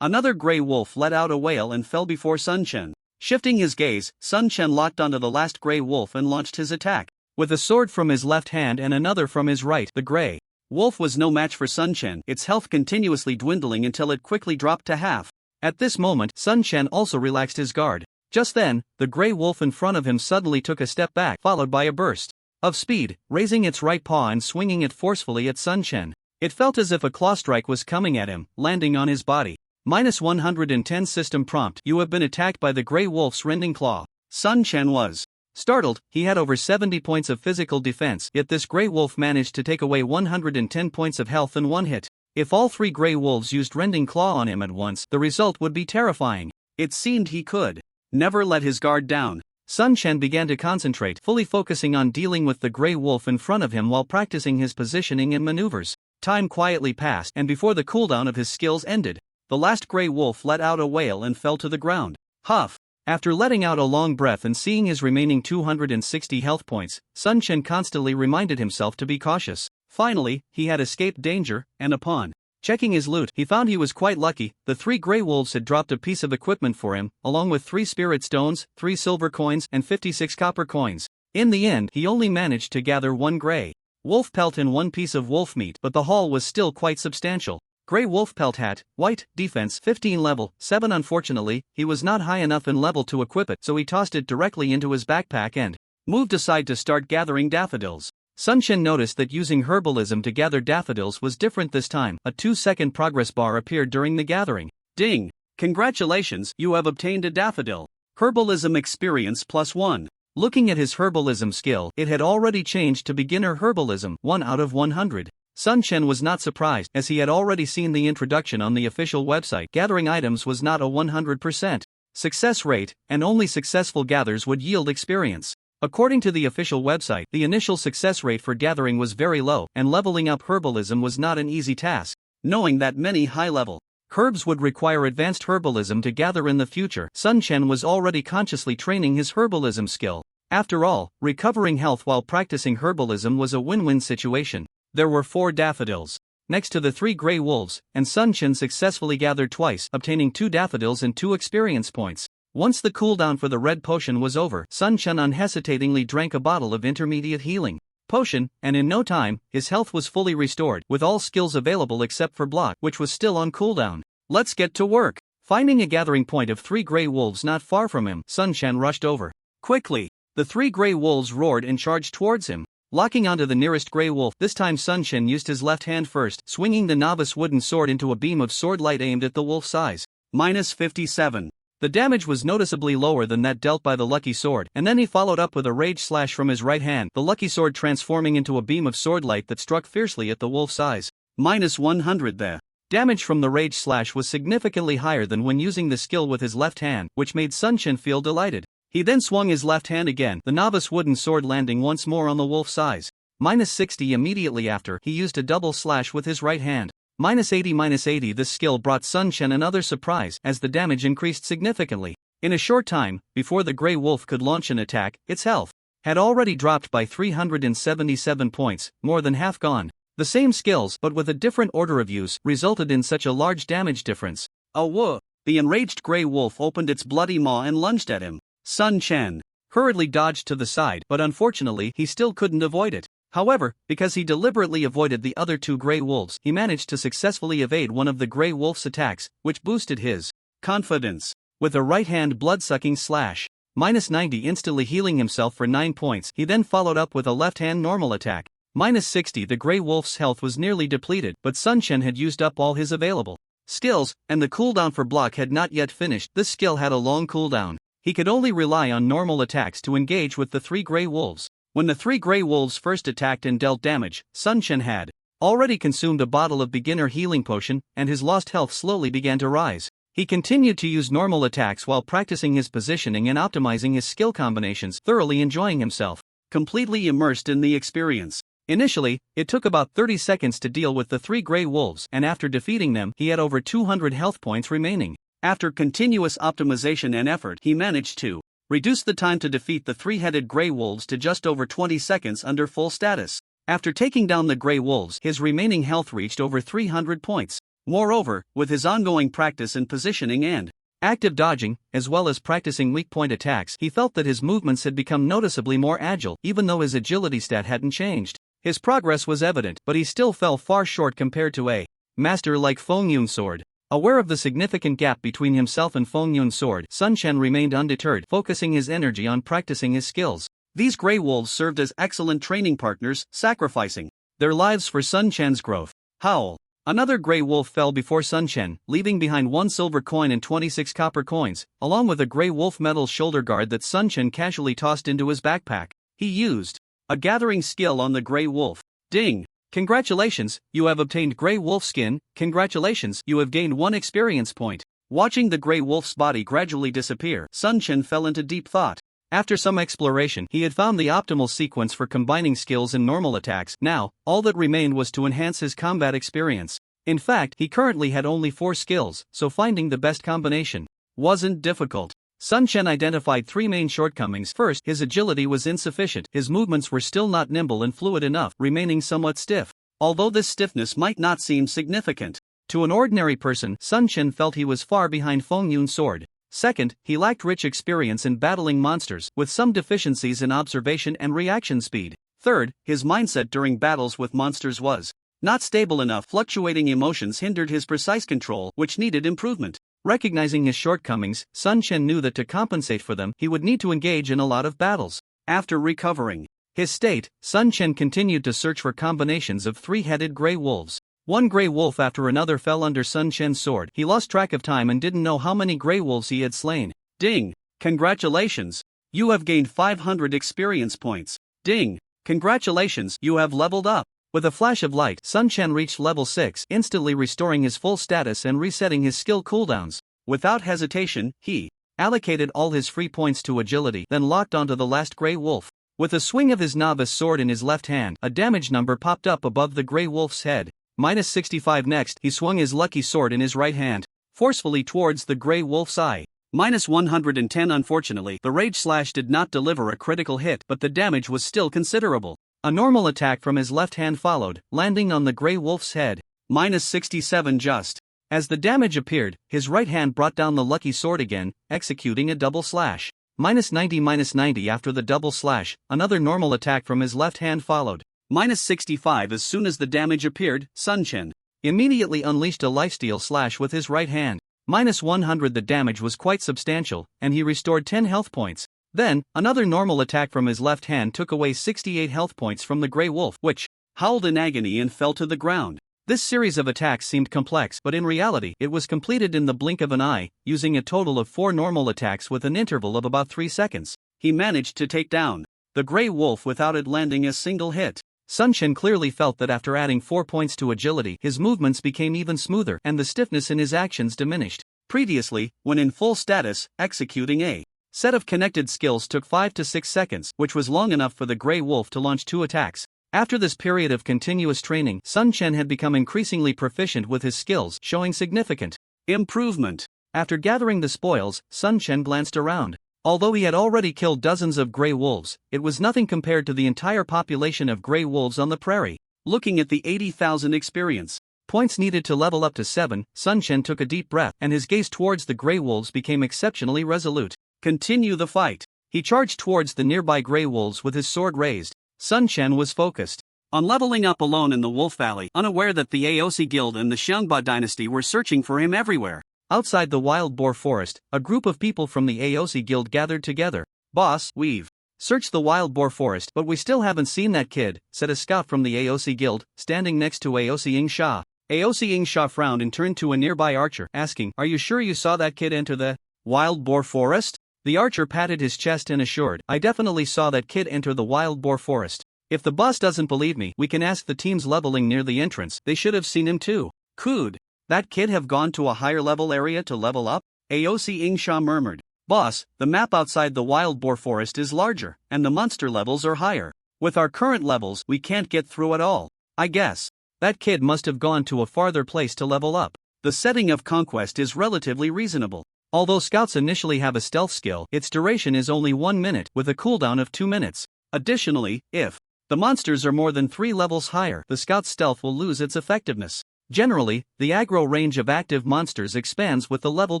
S1: Another Grey Wolf let out a wail and fell before Sun Chen. Shifting his gaze, Sun Chen locked onto the last Grey Wolf and launched his attack. With a sword from his left hand and another from his right, the Grey Wolf was no match for Sun Chen, its health continuously dwindling until it quickly dropped to half. At this moment, Sun Chen also relaxed his guard. Just then, the Grey Wolf in front of him suddenly took a step back, followed by a burst of speed, raising its right paw and swinging it forcefully at Sun Chen. It felt as if a claw strike was coming at him, landing on his body. -110 system prompt. You have been attacked by the Grey Wolf's rending claw. Sun Chen was startled. He had over 70 points of physical defense, yet this Grey Wolf managed to take away 110 points of health in one hit. If all 3 Grey Wolves used rending claw on him at once, the result would be terrifying. It seemed he could never let his guard down. Sun Chen began to concentrate, fully focusing on dealing with the Grey Wolf in front of him while practicing his positioning and maneuvers. Time quietly passed, and before the cooldown of his skills ended, the last Grey Wolf let out a wail and fell to the ground. Huff. After letting out a long breath and seeing his remaining 260 health points, Sun Chen constantly reminded himself to be cautious. Finally, he had escaped danger, and upon checking his loot, he found he was quite lucky. The 3 Grey Wolves had dropped a piece of equipment for him, along with 3 spirit stones, 3 silver coins, and 56 copper coins. In the end, he only managed to gather 1 Grey Wolf pelt and 1 piece of wolf meat, but the haul was still quite substantial. Grey Wolf pelt hat, white, defense 15 level 7. Unfortunately, he was not high enough in level to equip it, so he tossed it directly into his backpack and moved aside to start gathering daffodils. Sun Chen noticed that using herbalism to gather daffodils was different this time. A 2-second progress bar appeared during the gathering. Ding! Congratulations, you have obtained a daffodil. Herbalism experience +1. Looking at his herbalism skill, it had already changed to beginner herbalism, 1 out of 100. Sun Chen was not surprised, as he had already seen the introduction on the official website. Gathering items was not a 100% success rate, and only successful gathers would yield experience. According to the official website, the initial success rate for gathering was very low, and leveling up herbalism was not an easy task. Knowing that many high-level herbs would require advanced herbalism to gather in the future, Sun Chen was already consciously training his herbalism skill. After all, recovering health while practicing herbalism was a win-win situation. There were 4 daffodils next to the 3 Grey Wolves, and Sun Chen successfully gathered twice, obtaining 2 daffodils and 2 experience points. Once the cooldown for the red potion was over, Sun Chen unhesitatingly drank a bottle of intermediate healing potion, and in no time, his health was fully restored, with all skills available except for block, which was still on cooldown. Let's get to work. Finding a gathering point of 3 Grey Wolves not far from him, Sun Chen rushed over. Quickly, the 3 Grey Wolves roared and charged towards him. Locking onto the nearest Grey Wolf, this time Sun Chen used his left hand first, swinging the novice wooden sword into a beam of sword light aimed at the wolf's eyes. -57. The damage was noticeably lower than that dealt by the Lucky Sword, and then he followed up with a rage slash from his right hand, the Lucky Sword transforming into a beam of sword light that struck fiercely at the wolf's eyes. -100. The damage from the rage slash was significantly higher than when using the skill with his left hand, which made Sun Chen feel delighted. He then swung his left hand again, the novice wooden sword landing once more on the wolf's eyes. -60. Immediately after, he used a double slash with his right hand. -80. This skill brought Sun Chen another surprise, as the damage increased significantly. In a short time, before the Grey Wolf could launch an attack, its health had already dropped by 377 points, more than half gone. The same skills, but with a different order of use, resulted in such a large damage difference. The enraged Grey Wolf opened its bloody maw and lunged at him. Sun Chen hurriedly dodged to the side, but unfortunately he still couldn't avoid it. However, because he deliberately avoided the other 2 Grey Wolves, he managed to successfully evade one of the Grey Wolf's attacks, which boosted his confidence. With a right-hand blood-sucking slash, -90, instantly healing himself for 9 points, he then followed up with a left-hand normal attack. -60. The Grey Wolf's health was nearly depleted, but Sun Chen had used up all his available skills, and the cooldown for block had not yet finished. This skill had a long cooldown. He could only rely on normal attacks to engage with the 3 Grey Wolves. When the 3 Grey Wolves first attacked and dealt damage, Sun Chen had already consumed a bottle of beginner healing potion, and his lost health slowly began to rise. He continued to use normal attacks while practicing his positioning and optimizing his skill combinations, thoroughly enjoying himself, completely immersed in the experience. Initially, it took about 30 seconds to deal with the 3 Grey Wolves, and after defeating them, he had over 200 health points remaining. After continuous optimization and effort, he managed to reduce the time to defeat the 3-headed Grey Wolves to just over 20 seconds under full status. After taking down the Grey Wolves, his remaining health reached over 300 points. Moreover, with his ongoing practice in positioning and active dodging, as well as practicing weak point attacks, he felt that his movements had become noticeably more agile, even though his agility stat hadn't changed. His progress was evident, but he still fell far short compared to a master like Feng Yun's sword. Aware of the significant gap between himself and Feng Yun's sword, Sun Chen remained undeterred, focusing his energy on practicing his skills. These Grey Wolves served as excellent training partners, sacrificing their lives for Sun Chen's growth. Howl. Another Grey Wolf fell before Sun Chen, leaving behind 1 silver coin and 26 copper coins, along with a Grey Wolf metal shoulder guard that Sun Chen casually tossed into his backpack. He used a gathering skill on the Grey Wolf. Ding! Congratulations, you have obtained Grey Wolf skin. Congratulations, you have gained 1 experience point. Watching the Grey Wolf's body gradually disappear, Sun Chen fell into deep thought. After some exploration, he had found the optimal sequence for combining skills and normal attacks. Now, all that remained was to enhance his combat experience. In fact, he currently had only 4 skills, so finding the best combination wasn't difficult. Sun Chen identified 3 main shortcomings. First, his agility was insufficient. His movements were still not nimble and fluid enough, remaining somewhat stiff. Although this stiffness might not seem significant to an ordinary person, Sun Chen felt he was far behind Feng Yun's sword. Second, he lacked rich experience in battling monsters, with some deficiencies in observation and reaction speed. Third, his mindset during battles with monsters was not stable enough. Fluctuating emotions hindered his precise control, which needed improvement. Recognizing his shortcomings, Sun Chen knew that to compensate for them, he would need to engage in a lot of battles. After recovering his state, Sun Chen continued to search for combinations of 3-headed Grey Wolves. One Grey Wolf after another fell under Sun Chen's sword. He lost track of time and didn't know how many Grey Wolves he had slain. Ding! Congratulations! You have gained 500 experience points. Ding! Congratulations, you have leveled up. With a flash of light, Sun Chen reached level 6, instantly restoring his full status and resetting his skill cooldowns. Without hesitation, he allocated all his free points to agility, then locked onto the last Grey Wolf. With a swing of his novice sword in his left hand, a damage number popped up above the Grey Wolf's head. -65. Next, he swung his lucky sword in his right hand, forcefully towards the Grey Wolf's eye. -110. Unfortunately, the rage slash did not deliver a critical hit, but the damage was still considerable. A normal attack from his left hand followed, landing on the Grey Wolf's head. -67. Just as the damage appeared, his right hand brought down the lucky sword again, executing a double slash. -90. After the double slash, another normal attack from his left hand followed. -65. As soon as the damage appeared, Sun Chen immediately unleashed a lifesteal slash with his right hand. -100. The damage was quite substantial, and he restored 10 health points. Then, another normal attack from his left hand took away 68 health points from the Grey Wolf, which howled in agony and fell to the ground. This series of attacks seemed complex, but in reality, it was completed in the blink of an eye, using a total of 4 normal attacks with an interval of about 3 seconds. He managed to take down the Grey Wolf without it landing a single hit. Sun Chen clearly felt that after adding 4 points to agility, his movements became even smoother, and the stiffness in his actions diminished. Previously, when in full status, executing a set of connected skills took 5 to 6 seconds, which was long enough for the Grey Wolf to launch 2 attacks. After this period of continuous training, Sun Chen had become increasingly proficient with his skills, showing significant improvement. After gathering the spoils, Sun Chen glanced around. Although he had already killed dozens of Grey Wolves, it was nothing compared to the entire population of Grey Wolves on the prairie. Looking at the 80,000 experience points needed to level up to 7, Sun Chen took a deep breath, and his gaze towards the Grey Wolves became exceptionally resolute. Continue the fight. He charged towards the nearby Grey Wolves with his sword raised. Sun Chen was focused on leveling up alone in the Wolf Valley, unaware that the Aosi Guild and the Xiongba dynasty were searching for him everywhere. Outside the wild boar forest, a group of people from the Aosi Guild gathered together. Boss, we've Search the wild boar forest, but we still haven't seen that kid, said a scout from the AOC guild, standing next to AOC Ingsha. AOC Ingsha frowned and turned to a nearby archer, asking, "Are you sure you saw that kid enter the wild boar forest?" The archer patted his chest and assured, "I definitely saw that kid enter the wild boar forest. If the boss doesn't believe me, we can ask the teams leveling near the entrance, they should have seen him too." "Could that kid have gone to a higher level area to level up?" AOC Ingsha murmured. "Boss, the map outside the wild boar forest is larger, and the monster levels are higher. With our current levels, we can't get through at all. I guess that kid must have gone to a farther place to level up. The setting of Conquest is relatively reasonable. Although scouts initially have a stealth skill, its duration is only 1 minute, with a cooldown of 2 minutes. Additionally, if the monsters are more than 3 levels higher, the scout's stealth will lose its effectiveness. Generally, the aggro range of active monsters expands with the level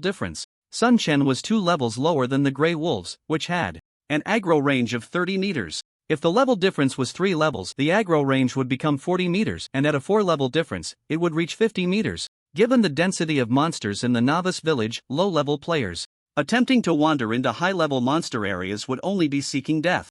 S1: difference. Sun Chen was 2 levels lower than the Grey Wolves, which had an aggro range of 30 meters. If the level difference was 3 levels, the aggro range would become 40 meters, and at a 4-level difference, it would reach 50 meters. Given the density of monsters in the novice village, low-level players attempting to wander into high-level monster areas would only be seeking death.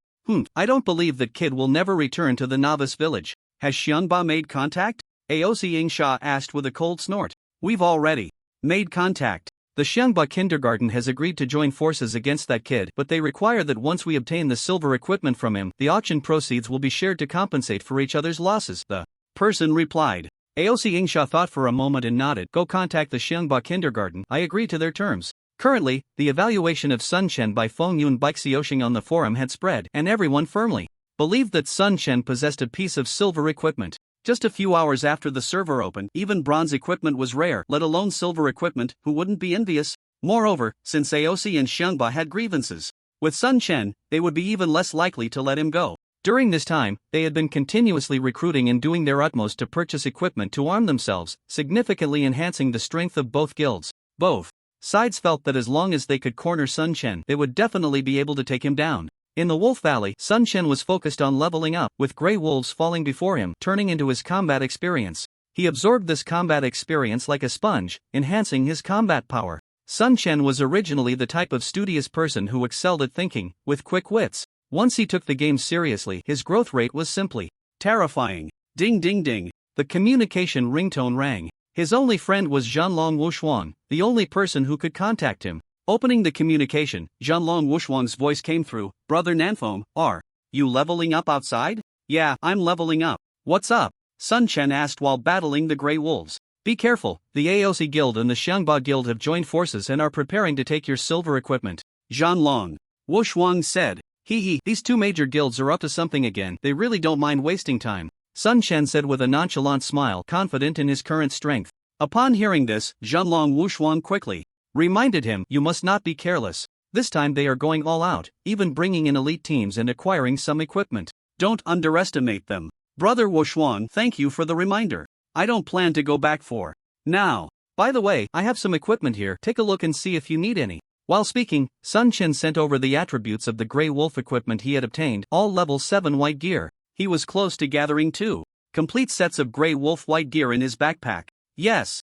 S1: I don't believe that kid will never return to the novice village. Has Xiangba made contact? AOC Ingsha asked with a cold snort. We've already made contact. The Xiangba kindergarten has agreed to join forces against that kid, but they require that once we obtain the silver equipment from him, the auction proceeds will be shared to compensate for each other's losses, the person replied. AOC Ingsha thought for a moment and nodded. Go contact the Xiangba kindergarten, I agree to their terms. Currently, the evaluation of Sun Chen by Feng Yun Baixiaoxing on the forum had spread, and everyone firmly believed that Sun Chen possessed a piece of silver equipment. Just a few hours after the server opened, even bronze equipment was rare, let alone silver equipment. Who wouldn't be envious? Moreover, since AOC and Xiangba had grievances with Sun Chen, they would be even less likely to let him go. During this time, they had been continuously recruiting and doing their utmost to purchase equipment to arm themselves, significantly enhancing the strength of both guilds. Both sides felt that as long as they could corner Sun Chen, they would definitely be able to take him down. In the Wolf Valley, Sun Chen was focused on leveling up, with Grey Wolves falling before him, turning into his combat experience. He absorbed this combat experience like a sponge, enhancing his combat power. Sun Chen was originally the type of studious person who excelled at thinking, with quick wits. Once he took the game seriously, his growth rate was simply terrifying. Ding ding ding. The communication ringtone rang. His only friend was Zhanlong Wushuang, the only person who could contact him. Opening the communication, Zhanlong Wushuang's voice came through. Brother Nanfeng, are you leveling up outside? Yeah, I'm leveling up. What's up? Sun Chen asked while battling the Grey Wolves. Be careful, the AOC Guild and the Xiangba Guild have joined forces and are preparing to take your silver equipment. Zhanlong Wushuang said. These two major guilds are up to something again, they really don't mind wasting time. Sun Chen said with a nonchalant smile, confident in his current strength. Upon hearing this, Zhanlong Wushuang quickly reminded him, you must not be careless. This time they are going all out, even bringing in elite teams and acquiring some equipment. Don't underestimate them. Brother Wushuang, thank you for the reminder. I don't plan to go back for now. By the way, I have some equipment here, take a look and see if you need any. While speaking, Sun Chen sent over the attributes of the Grey Wolf equipment he had obtained, all level 7 white gear. He was close to gathering 2 complete sets of Grey Wolf white gear in his backpack. Yes.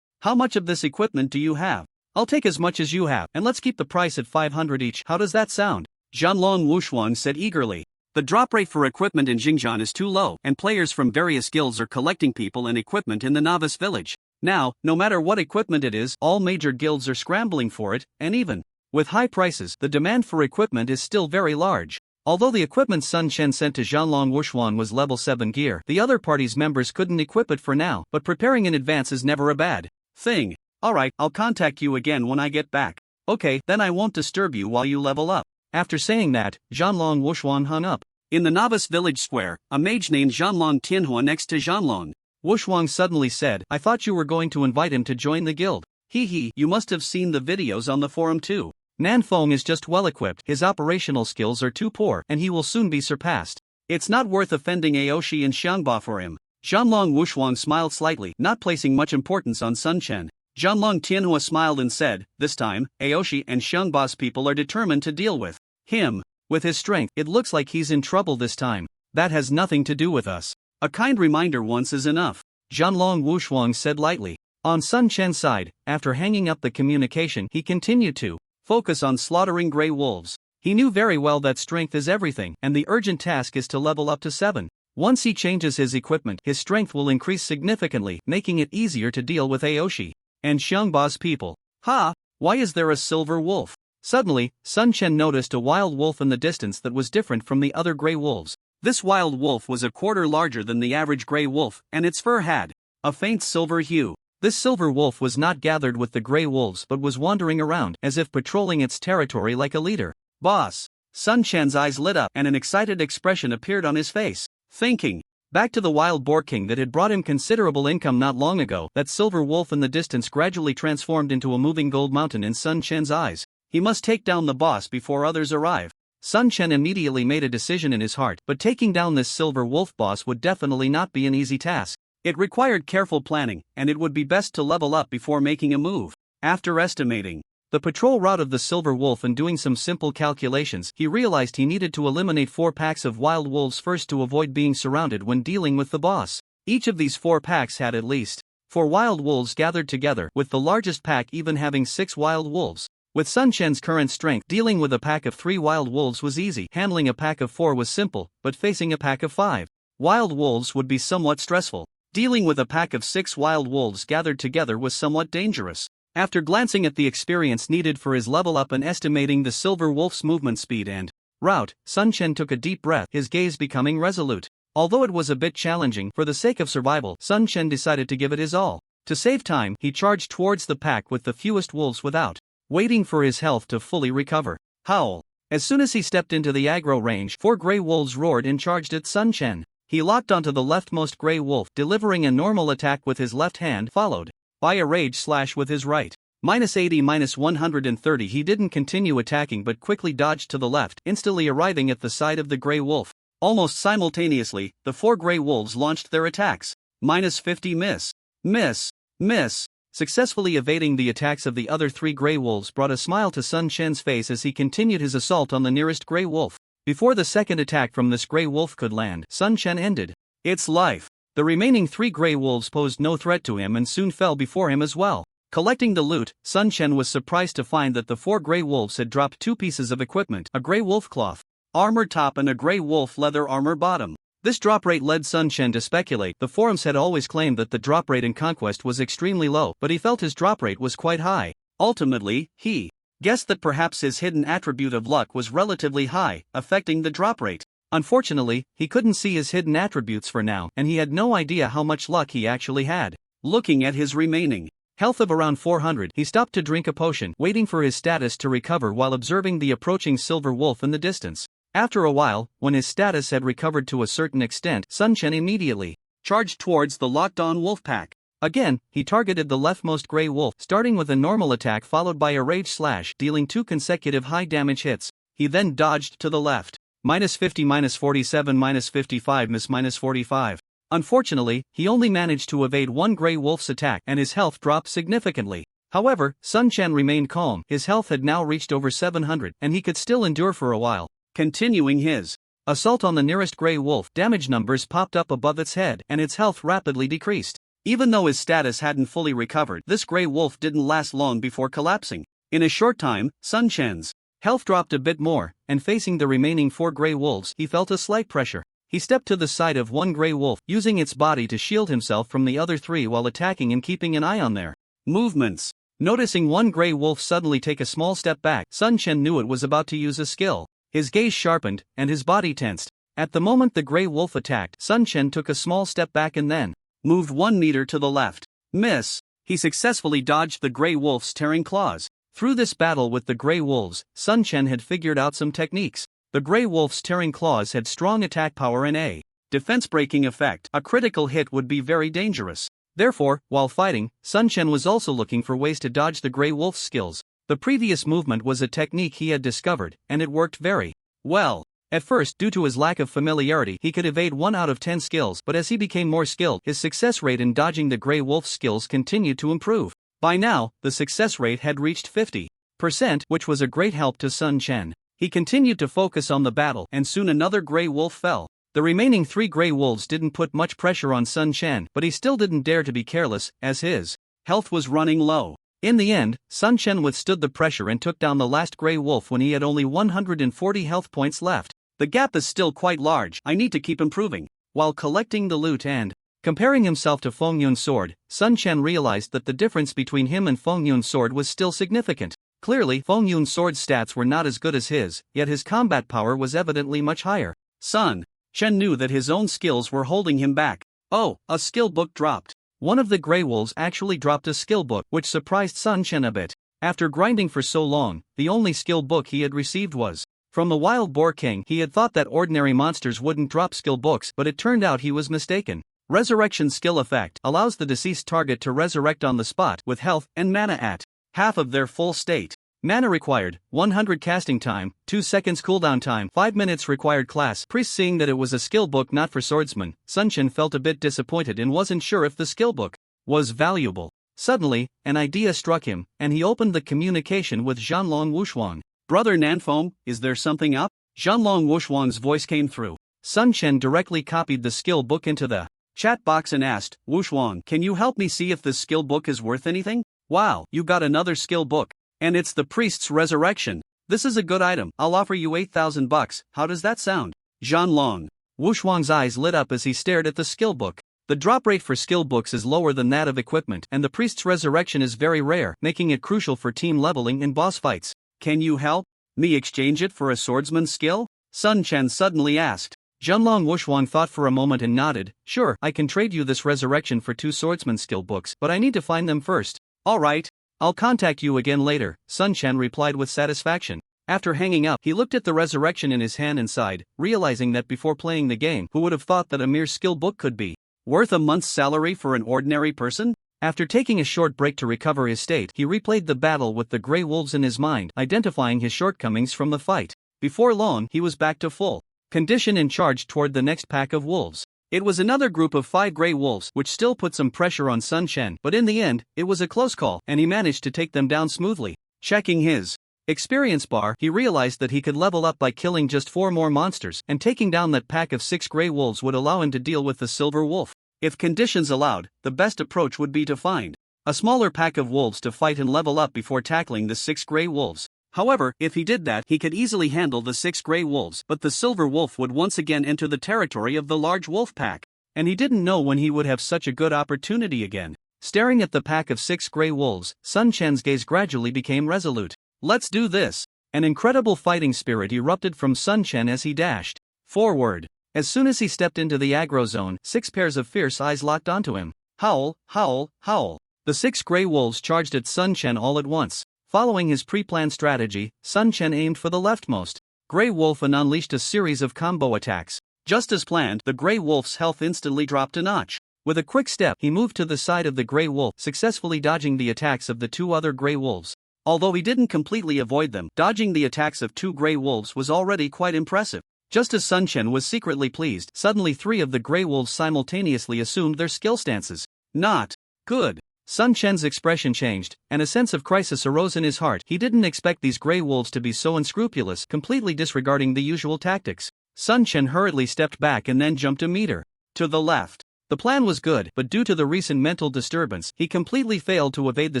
S1: How much of this equipment do you have? I'll take as much as you have, and let's keep the price at 500 each. How does that sound? Zhanlong Wushuang said eagerly. The drop rate for equipment in Xinjiang is too low, and players from various guilds are collecting people and equipment in the novice village. Now, no matter what equipment it is, all major guilds are scrambling for it, and even with high prices, the demand for equipment is still very large. Although the equipment Sun Chen sent to Zhanlong Wushuang was level 7 gear, the other party's members couldn't equip it for now, but preparing in advance is never a bad thing. Alright, I'll contact you again when I get back. Okay, then I won't disturb you while you level up. After saying that, Zhanlong Wushuang hung up. In the novice village square, a mage named Zhanlong Tianhua next to Zhanlong Wushuang suddenly said, I thought you were going to invite him to join the guild. You must have seen the videos on the forum too. Nanfeng is just well equipped, his operational skills are too poor, and he will soon be surpassed. It's not worth offending Aoshi and Xiangba for him. Zhanlong Wushuang smiled slightly, not placing much importance on Sun Chen. Zhanlong Tianhua smiled and said, this time, Aoshi and Xiangba's people are determined to deal with him. With his strength, it looks like he's in trouble this time. That has nothing to do with us. A kind reminder once is enough. Zhanlong Wushuang said lightly. On Sun Chen's side, after hanging up the communication, he continued to focus on slaughtering Grey Wolves. He knew very well that strength is everything, and the urgent task is to level up to 7. Once he changes his equipment, his strength will increase significantly, making it easier to deal with Aoshi and Xiangba's people. Ha! Why is there a silver wolf? Suddenly, Sun Chen noticed a wild wolf in the distance that was different from the other gray wolves. This wild wolf was a quarter larger than the average gray wolf, and its fur had a faint silver hue. This silver wolf was not gathered with the gray wolves but was wandering around, as if patrolling its territory like a leader. Boss! Sun Chen's eyes lit up and an excited expression appeared on his face. Thinking back to the wild boar king that had brought him considerable income not long ago, that silver wolf in the distance gradually transformed into a moving gold mountain in Sun Chen's eyes. He must take down the boss before others arrive. Sun Chen immediately made a decision in his heart, but taking down this silver wolf boss would definitely not be an easy task. It required careful planning, and it would be best to level up before making a move. After estimating the patrol route of the silver wolf and doing some simple calculations, he realized he needed to eliminate 4 packs of wild wolves first to avoid being surrounded when dealing with the boss. Each of these 4 packs had at least 4 wild wolves gathered together, with the largest pack even having 6 wild wolves. With Sun Chen's current strength, dealing with a pack of 3 wild wolves was easy. Handling a pack of 4 was simple, but facing a pack of 5 wild wolves would be somewhat stressful. Dealing with a pack of 6 wild wolves gathered together was somewhat dangerous. After glancing at the experience needed for his level up and estimating the silver wolf's movement speed and route, Sun Chen took a deep breath, his gaze becoming resolute. Although it was a bit challenging, for the sake of survival, Sun Chen decided to give it his all. To save time, he charged towards the pack with the fewest wolves without waiting for his health to fully recover. Howl! As soon as he stepped into the aggro range, 4 gray wolves roared and charged at Sun Chen. He locked onto the leftmost gray wolf, delivering a normal attack with his left hand, followed by a rage slash with his right. -80, -130. He didn't continue attacking but quickly dodged to the left, instantly arriving at the side of the gray wolf. Almost simultaneously, the 4 gray wolves launched their attacks. -50 miss. Miss. Miss. Successfully evading the attacks of the other 3 gray wolves brought a smile to Sun Chen's face as he continued his assault on the nearest gray wolf. Before the second attack from this gray wolf could land, Sun Chen ended its life. The remaining 3 gray wolves posed no threat to him and soon fell before him as well. Collecting the loot, Sun Chen was surprised to find that the 4 gray wolves had dropped 2 pieces of equipment, a gray wolf cloth armor top and a gray wolf leather armor bottom. This drop rate led Sun Chen to speculate. The forums had always claimed that the drop rate in Conquest was extremely low, but he felt his drop rate was quite high. Ultimately, he guessed that perhaps his hidden attribute of luck was relatively high, affecting the drop rate. Unfortunately, he couldn't see his hidden attributes for now, and he had no idea how much luck he actually had. Looking at his remaining health of around 400, he stopped to drink a potion, waiting for his status to recover while observing the approaching silver wolf in the distance. After a while, when his status had recovered to a certain extent, Sun Chen immediately charged towards the locked-on wolf pack. Again, he targeted the leftmost gray wolf, starting with a normal attack followed by a rage slash, dealing 2 consecutive high-damage hits. He then dodged to the left. -50, -47, -55 miss -45. Unfortunately, he only managed to evade 1 gray wolf's attack and his health dropped significantly. However, Sun Chen remained calm. His health had now reached over 700 and he could still endure for a while. Continuing his assault on the nearest gray wolf, damage numbers popped up above its head and its health rapidly decreased. Even though his status hadn't fully recovered, this gray wolf didn't last long before collapsing. In a short time, Sun Chen's health dropped a bit more, and facing the remaining 4 gray wolves, he felt a slight pressure. He stepped to the side of 1 gray wolf, using its body to shield himself from the other 3 while attacking and keeping an eye on their movements. Noticing 1 gray wolf suddenly take a small step back, Sun Chen knew it was about to use a skill. His gaze sharpened, and his body tensed. At the moment the gray wolf attacked, Sun Chen took a small step back and then moved 1 meter to the left. Miss! He successfully dodged the gray wolf's tearing claws. Through this battle with the gray wolves, Sun Chen had figured out some techniques. The gray wolf's tearing claws had strong attack power and a defense-breaking effect. A critical hit would be very dangerous. Therefore, while fighting, Sun Chen was also looking for ways to dodge the gray wolf's skills. The previous movement was a technique he had discovered, and it worked very well. At first, due to his lack of familiarity, he could evade 1 out of 10 skills, but as he became more skilled, his success rate in dodging the gray wolf's skills continued to improve. By now, the success rate had reached 50%, which was a great help to Sun Chen. He continued to focus on the battle, and soon another gray wolf fell. The remaining 3 gray wolves didn't put much pressure on Sun Chen, but he still didn't dare to be careless, as his health was running low. In the end, Sun Chen withstood the pressure and took down the last grey wolf when he had only 140 health points left. The gap is still quite large, I need to keep improving. While collecting the loot and comparing himself to Feng Yun's sword, Sun Chen realized that the difference between him and Feng Yun's sword was still significant. Clearly, Feng Yun's sword's stats were not as good as his, yet his combat power was evidently much higher. Sun Chen knew that his own skills were holding him back. Oh, a skill book dropped. One of the Grey Wolves actually dropped a skill book, which surprised Sun Chen a bit. After grinding for so long, the only skill book he had received was from the Wild Boar King. He had thought that ordinary monsters wouldn't drop skill books, but it turned out he was mistaken. Resurrection skill effect allows the deceased target to resurrect on the spot with health and mana at half of their full state. Mana required, 100 casting time, 2 seconds cooldown time, 5 minutes required class. Priest. Seeing that it was a skill book not for swordsmen, Sun Chen felt a bit disappointed and wasn't sure if the skill book was valuable. Suddenly, an idea struck him, and he opened the communication with Zhanlong Wushuang. Brother Nanfeng, is there something up? Zhanlong Wushuang's voice came through. Sun Chen directly copied the skill book into the chat box and asked, Wushuang, can you help me see if this skill book is worth anything? Wow, you got another skill book. And it's the priest's resurrection. This is a good item. I'll offer you 8,000 bucks. How does that sound? Zhanlong Wushuang's eyes lit up as he stared at the skill book. The drop rate for skill books is lower than that of equipment, and the priest's resurrection is very rare, making it crucial for team leveling in boss fights. Can you help me exchange it for a swordsman's skill? Sun Chen suddenly asked. Zhanlong Wushuang thought for a moment and nodded. Sure, I can trade you this resurrection for 2 swordsman skill books, but I need to find them first. Alright. I'll contact you again later, Sun Chen replied with satisfaction. After hanging up, he looked at the resurrection in his hand and sighed, realizing that before playing the game, who would have thought that a mere skill book could be worth a month's salary for an ordinary person? After taking a short break to recover his state, he replayed the battle with the Grey Wolves in his mind, identifying his shortcomings from the fight. Before long, he was back to full condition and charged toward the next pack of wolves. It was another group of 5 Grey Wolves, which still put some pressure on Sun Chen, but in the end, it was a close call, and he managed to take them down smoothly. Checking his experience bar, he realized that he could level up by killing just 4 more monsters, and taking down that pack of 6 Grey Wolves would allow him to deal with the Silver Wolf. If conditions allowed, the best approach would be to find a smaller pack of wolves to fight and level up before tackling the 6 Grey Wolves. However, if he did that, he could easily handle the 6 Grey Wolves, but the Silver Wolf would once again enter the territory of the large wolf pack, and he didn't know when he would have such a good opportunity again. Staring at the pack of 6 Grey Wolves, Sun Chen's gaze gradually became resolute. Let's do this! An incredible fighting spirit erupted from Sun Chen as he dashed forward. As soon as he stepped into the aggro zone, 6 pairs of fierce eyes locked onto him. Howl, howl, howl. The 6 Grey Wolves charged at Sun Chen all at once. Following his pre-planned strategy, Sun Chen aimed for the leftmost Grey Wolf and unleashed a series of combo attacks. Just as planned, the Grey Wolf's health instantly dropped a notch. With a quick step, he moved to the side of the Grey Wolf, successfully dodging the attacks of the 2 other Grey Wolves. Although he didn't completely avoid them, dodging the attacks of 2 Grey Wolves was already quite impressive. Just as Sun Chen was secretly pleased, suddenly 3 of the Grey Wolves simultaneously assumed their skill stances. Not good. Sun Chen's expression changed, and a sense of crisis arose in his heart. He didn't expect these Grey Wolves to be so unscrupulous, completely disregarding the usual tactics. Sun Chen hurriedly stepped back and then jumped a meter to the left. The plan was good, but due to the recent mental disturbance, he completely failed to evade the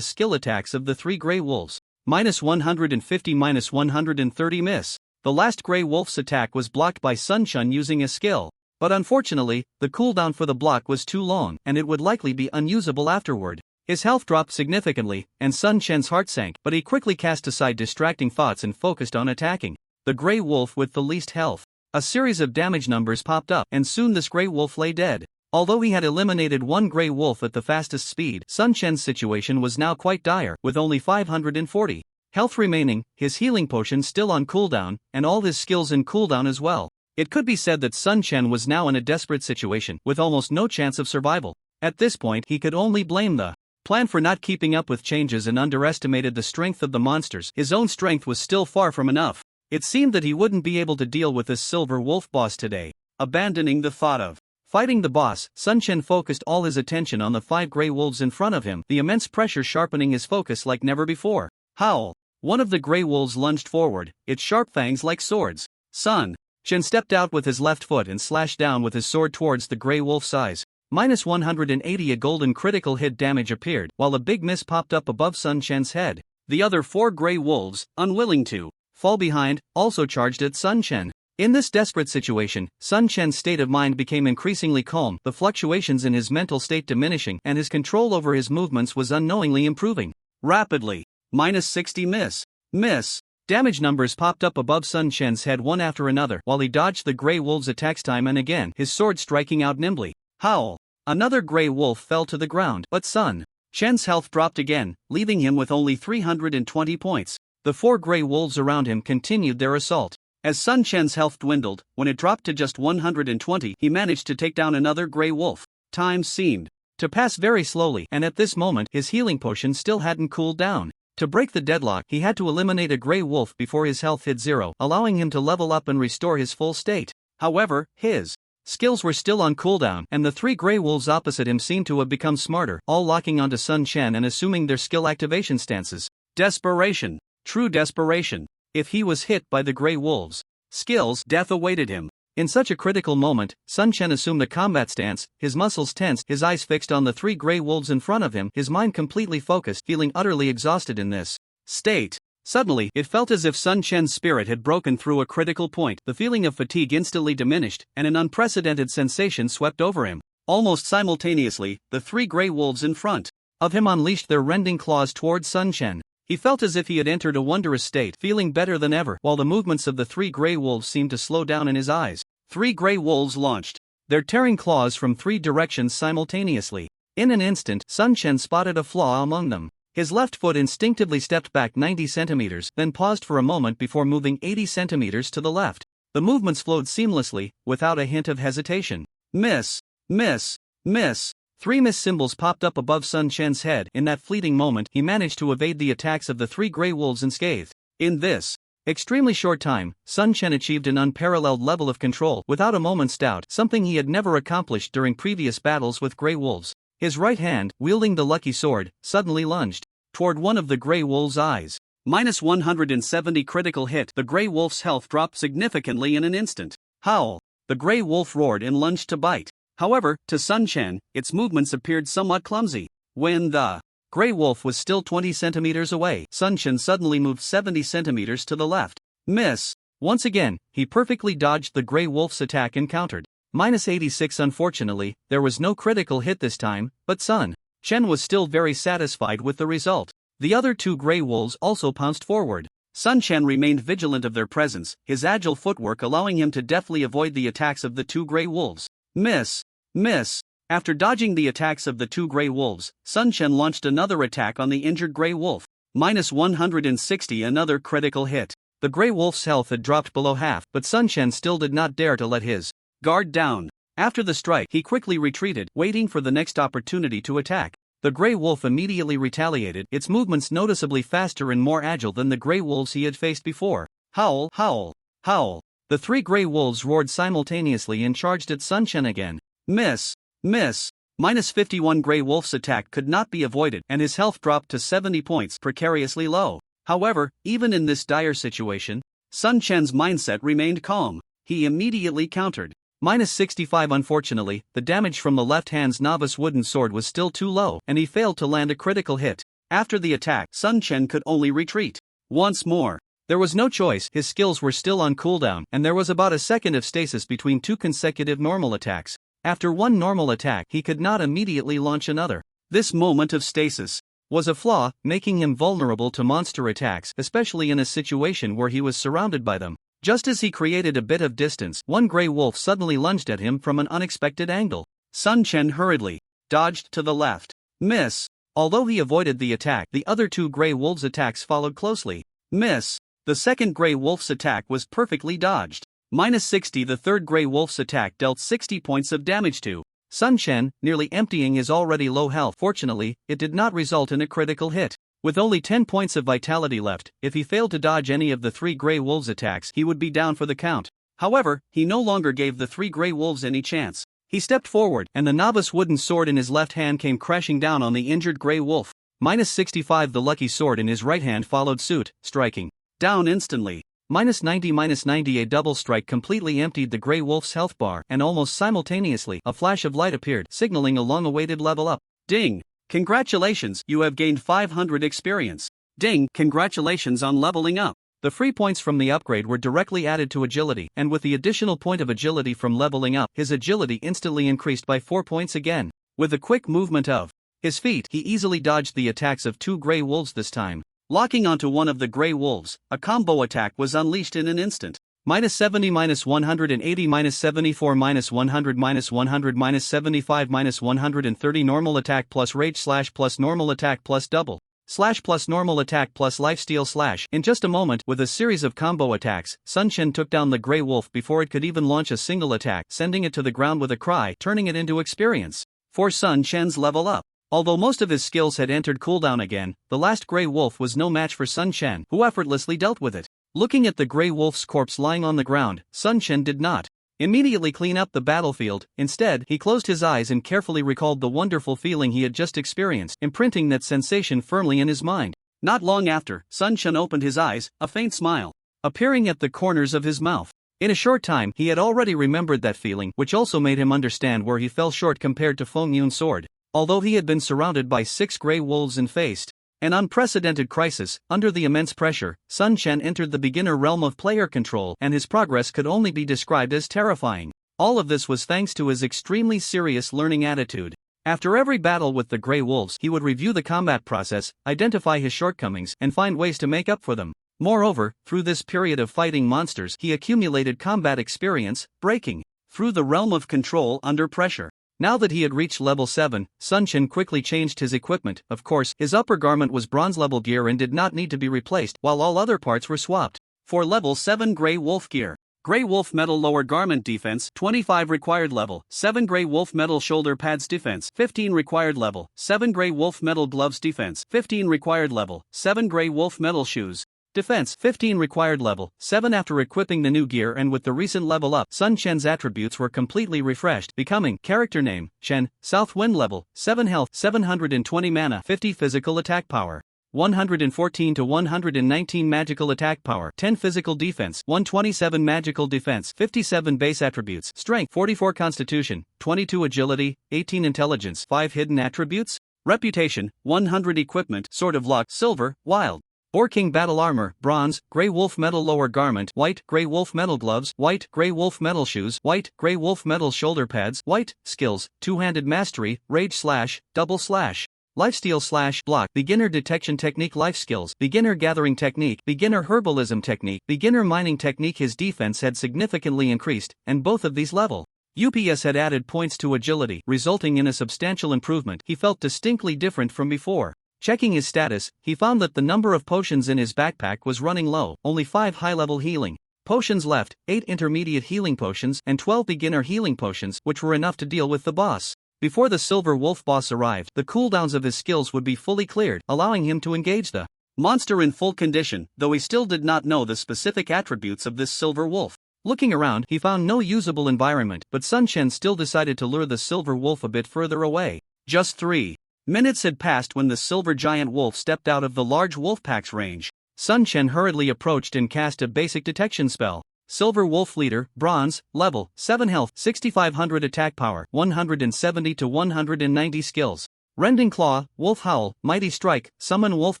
S1: skill attacks of the 3 Grey Wolves. -150, -130 miss. The last Grey Wolf's attack was blocked by Sun Chen using a skill, but unfortunately, the cooldown for the block was too long, and it would likely be unusable afterward. His health dropped significantly, and Sun Chen's heart sank, but he quickly cast aside distracting thoughts and focused on attacking the Grey Wolf with the least health. A series of damage numbers popped up, and soon this Grey Wolf lay dead. Although he had eliminated 1 Grey Wolf at the fastest speed, Sun Chen's situation was now quite dire, with only 540 health remaining, his healing potion still on cooldown, and all his skills in cooldown as well. It could be said that Sun Chen was now in a desperate situation, with almost no chance of survival. At this point, he could only blame the plan for not keeping up with changes and underestimated the strength of the monsters. His own strength was still far from enough. It seemed that he wouldn't be able to deal with this Silver Wolf boss today. Abandoning the thought of fighting the boss, Sun Chen focused all his attention on the 5 Grey Wolves in front of him, the immense pressure sharpening his focus like never before. Howl! One of the Grey Wolves lunged forward, its sharp fangs like swords. Sun Chen stepped out with his left foot and slashed down with his sword towards the Grey Wolf's eyes. -180. A golden critical hit damage appeared, while a big miss popped up above Sun Chen's head. The other 4 gray wolves, unwilling to fall behind, also charged at Sun Chen. In this desperate situation, Sun Chen's state of mind became increasingly calm, the fluctuations in his mental state diminishing, and his control over his movements was unknowingly improving. Rapidly. -60 miss. Miss. Damage numbers popped up above Sun Chen's head one after another while he dodged the gray wolf's attacks time and again, his sword striking out nimbly. Howl. Another gray wolf fell to the ground, but Sun Chen's health dropped again, leaving him with only 320 points. The 4 gray wolves around him continued their assault. As Sun Chen's health dwindled, when it dropped to just 120, he managed to take down another gray wolf. Time seemed to pass very slowly, and at this moment his healing potion still hadn't cooled down. To break the deadlock, he had to eliminate a gray wolf before his health hit 0, allowing him to level up and restore his full state. However, his skills were still on cooldown, and the 3 gray wolves opposite him seemed to have become smarter, all locking onto Sun Chen and assuming their skill activation stances. Desperation. True desperation. If he was hit by the gray wolves' skills, death awaited him. In such a critical moment, Sun Chen assumed a combat stance, his muscles tense, his eyes fixed on the 3 gray wolves in front of him, his mind completely focused, feeling utterly exhausted in this state. Suddenly, it felt as if Sun Chen's spirit had broken through a critical point. The feeling of fatigue instantly diminished, and an unprecedented sensation swept over him. Almost simultaneously, the 3 gray wolves in front of him unleashed their rending claws towards Sun Chen. He felt as if he had entered a wondrous state, feeling better than ever, while the movements of the 3 gray wolves seemed to slow down in his eyes. 3 gray wolves launched their tearing claws from 3 directions simultaneously. In an instant, Sun Chen spotted a flaw among them. His left foot instinctively stepped back 90 centimeters, then paused for a moment before moving 80 centimeters to the left. The movements flowed seamlessly, without a hint of hesitation. Miss. Miss. Miss. 3 miss symbols popped up above Sun Chen's head. In that fleeting moment, he managed to evade the attacks of the 3 gray wolves unscathed. In this extremely short time, Sun Chen achieved an unparalleled level of control without a moment's doubt, something he had never accomplished during previous battles with gray wolves. His right hand, wielding the lucky sword, suddenly lunged toward one of the gray wolf's eyes. -170 critical hit. The gray wolf's health dropped significantly in an instant. Howl. The gray wolf roared and lunged to bite. However, to Sun Chen, its movements appeared somewhat clumsy. When the gray wolf was still 20 centimeters away, Sun Chen suddenly moved 70 centimeters to the left. Miss. Once again, he perfectly dodged the gray wolf's attack and countered. -86. Unfortunately, there was no critical hit this time, but Sun Chen was still very satisfied with the result. The other 2 gray wolves also pounced forward. Sun Chen remained vigilant of their presence, his agile footwork allowing him to deftly avoid the attacks of the 2 gray wolves. Miss. Miss. After dodging the attacks of the 2 gray wolves, Sun Chen launched another attack on the injured gray wolf. -160. Another critical hit. The gray wolf's health had dropped below half, but Sun Chen still did not dare to let his guard down. After the strike, he quickly retreated, waiting for the next opportunity to attack. The gray wolf immediately retaliated, its movements noticeably faster and more agile than the gray wolves he had faced before. Howl, howl, howl. The 3 gray wolves roared simultaneously and charged at Sun Chen again. Miss. Miss. -51. Gray wolf's attack could not be avoided, and his health dropped to 70 points, precariously low. However, even in this dire situation, Sun Chen's mindset remained calm. He immediately countered. -65. Unfortunately, the damage from the left hand's novice wooden sword was still too low, and he failed to land a critical hit. After the attack, Sun Chen could only retreat. Once more. There was no choice, his skills were still on cooldown, and there was about a second of stasis between 2 consecutive normal attacks. After one normal attack, he could not immediately launch another. This moment of stasis was a flaw, making him vulnerable to monster attacks, especially in a situation where he was surrounded by them. Just as he created a bit of distance, one gray wolf suddenly lunged at him from an unexpected angle. Sun Chen hurriedly dodged to the left. Miss. Although he avoided the attack, the other 2 gray wolves' attacks followed closely. Miss. The second gray wolf's attack was perfectly dodged. -60. The third gray wolf's attack dealt 60 points of damage to Sun Chen, nearly emptying his already low health. Fortunately, it did not result in a critical hit. With only 10 points of vitality left, if he failed to dodge any of the 3 gray wolves' attacks, he would be down for the count. However, he no longer gave the 3 gray wolves any chance. He stepped forward, and the novice wooden sword in his left hand came crashing down on the injured gray wolf. -65. The lucky sword in his right hand followed suit, striking down instantly. Minus 90 minus 90. A double strike completely emptied the Grey Wolf's health bar, and almost simultaneously, a flash of light appeared, signaling a long-awaited level up. Ding! Congratulations, you have gained 500 experience. Ding! Congratulations on leveling up. The free points from the upgrade were directly added to agility, and with the additional point of agility from leveling up, his agility instantly increased by 4 points again. With a quick movement of his feet, he easily dodged the attacks of 2 Grey Wolves this time. Locking onto one of the Grey Wolves, a combo attack was unleashed in an instant. Minus 70 minus 180 minus 74 minus 100 minus 100 minus 75 minus 130. Normal attack plus rage slash plus normal attack plus double slash plus normal attack plus lifesteal slash. In just a moment, with a series of combo attacks, Sun Chen took down the Grey Wolf before it could even launch a single attack, sending it to the ground with a cry, turning it into experience for Sun Chen's level up. Although most of his skills had entered cooldown again, the last Grey Wolf was no match for Sun Chen, who effortlessly dealt with it. Looking at the Grey Wolf's corpse lying on the ground, Sun Chen did not immediately clean up the battlefield. Instead, he closed his eyes and carefully recalled the wonderful feeling he had just experienced, imprinting that sensation firmly in his mind. Not long after, Sun Chen opened his eyes, a faint smile appearing at the corners of his mouth. In a short time, he had already remembered that feeling, which also made him understand where he fell short compared to Feng Yun's sword. Although he had been surrounded by 6 Grey Wolves and faced an unprecedented crisis, under the immense pressure, Sun Chen entered the beginner realm of player control, and his progress could only be described as terrifying. All of this was thanks to his extremely serious learning attitude. After every battle with the Grey Wolves, he would review the combat process, identify his shortcomings, and find ways to make up for them. Moreover, through this period of fighting monsters, he accumulated combat experience, breaking through the realm of control under pressure. Now that he had reached level 7, Sun Chen quickly changed his equipment. Of course, his upper garment was bronze level gear and did not need to be replaced, while all other parts were swapped. For level 7 Grey Wolf gear. Grey Wolf metal lower garment defense, 25 required level, 7 Grey Wolf metal shoulder pads defense, 15 required level, 7 Grey Wolf metal gloves defense, 15 required level, 7 Grey Wolf metal shoes defense, 15 required level, 7. After equipping the new gear and with the recent level up, Sun Chen's attributes were completely refreshed, becoming character name, Chen, South Wind level, 7 health, 720 mana, 50 physical attack power, 114 to 119 magical attack power, 10 physical defense, 127 magical defense, 57 base attributes, strength, 44 constitution, 22 agility, 18 intelligence, 5 hidden attributes, reputation, 100 equipment, sword of luck, silver, wild. Boar King battle armor, bronze, Grey Wolf metal lower garment, white, Grey Wolf metal gloves, white, Grey Wolf metal shoes, white, Grey Wolf metal shoulder pads, white. Skills, two-handed mastery, rage slash, double slash, lifesteal slash, block, beginner detection technique, life skills, beginner gathering technique, beginner herbalism technique, beginner mining technique. His defense had significantly increased, and both of these level UPS had added points to agility, resulting in a substantial improvement. He felt distinctly different from before. Checking his status, he found that the number of potions in his backpack was running low, only 5 high-level healing potions left, 8 intermediate healing potions, and 12 beginner healing potions, which were enough to deal with the boss. Before the Silver Wolf boss arrived, the cooldowns of his skills would be fully cleared, allowing him to engage the monster in full condition, though he still did not know the specific attributes of this Silver Wolf. Looking around, he found no usable environment, but Sun Chen still decided to lure the Silver Wolf a bit further away. Just 3 minutes had passed when the silver giant wolf stepped out of the large wolf pack's range. Sun Chen hurriedly approached and cast a basic detection spell. Silver Wolf Leader, bronze, level, 7 health, 6500 attack power, 170 to 190 skills. Rending Claw, Wolf Howl, Mighty Strike, Summon Wolf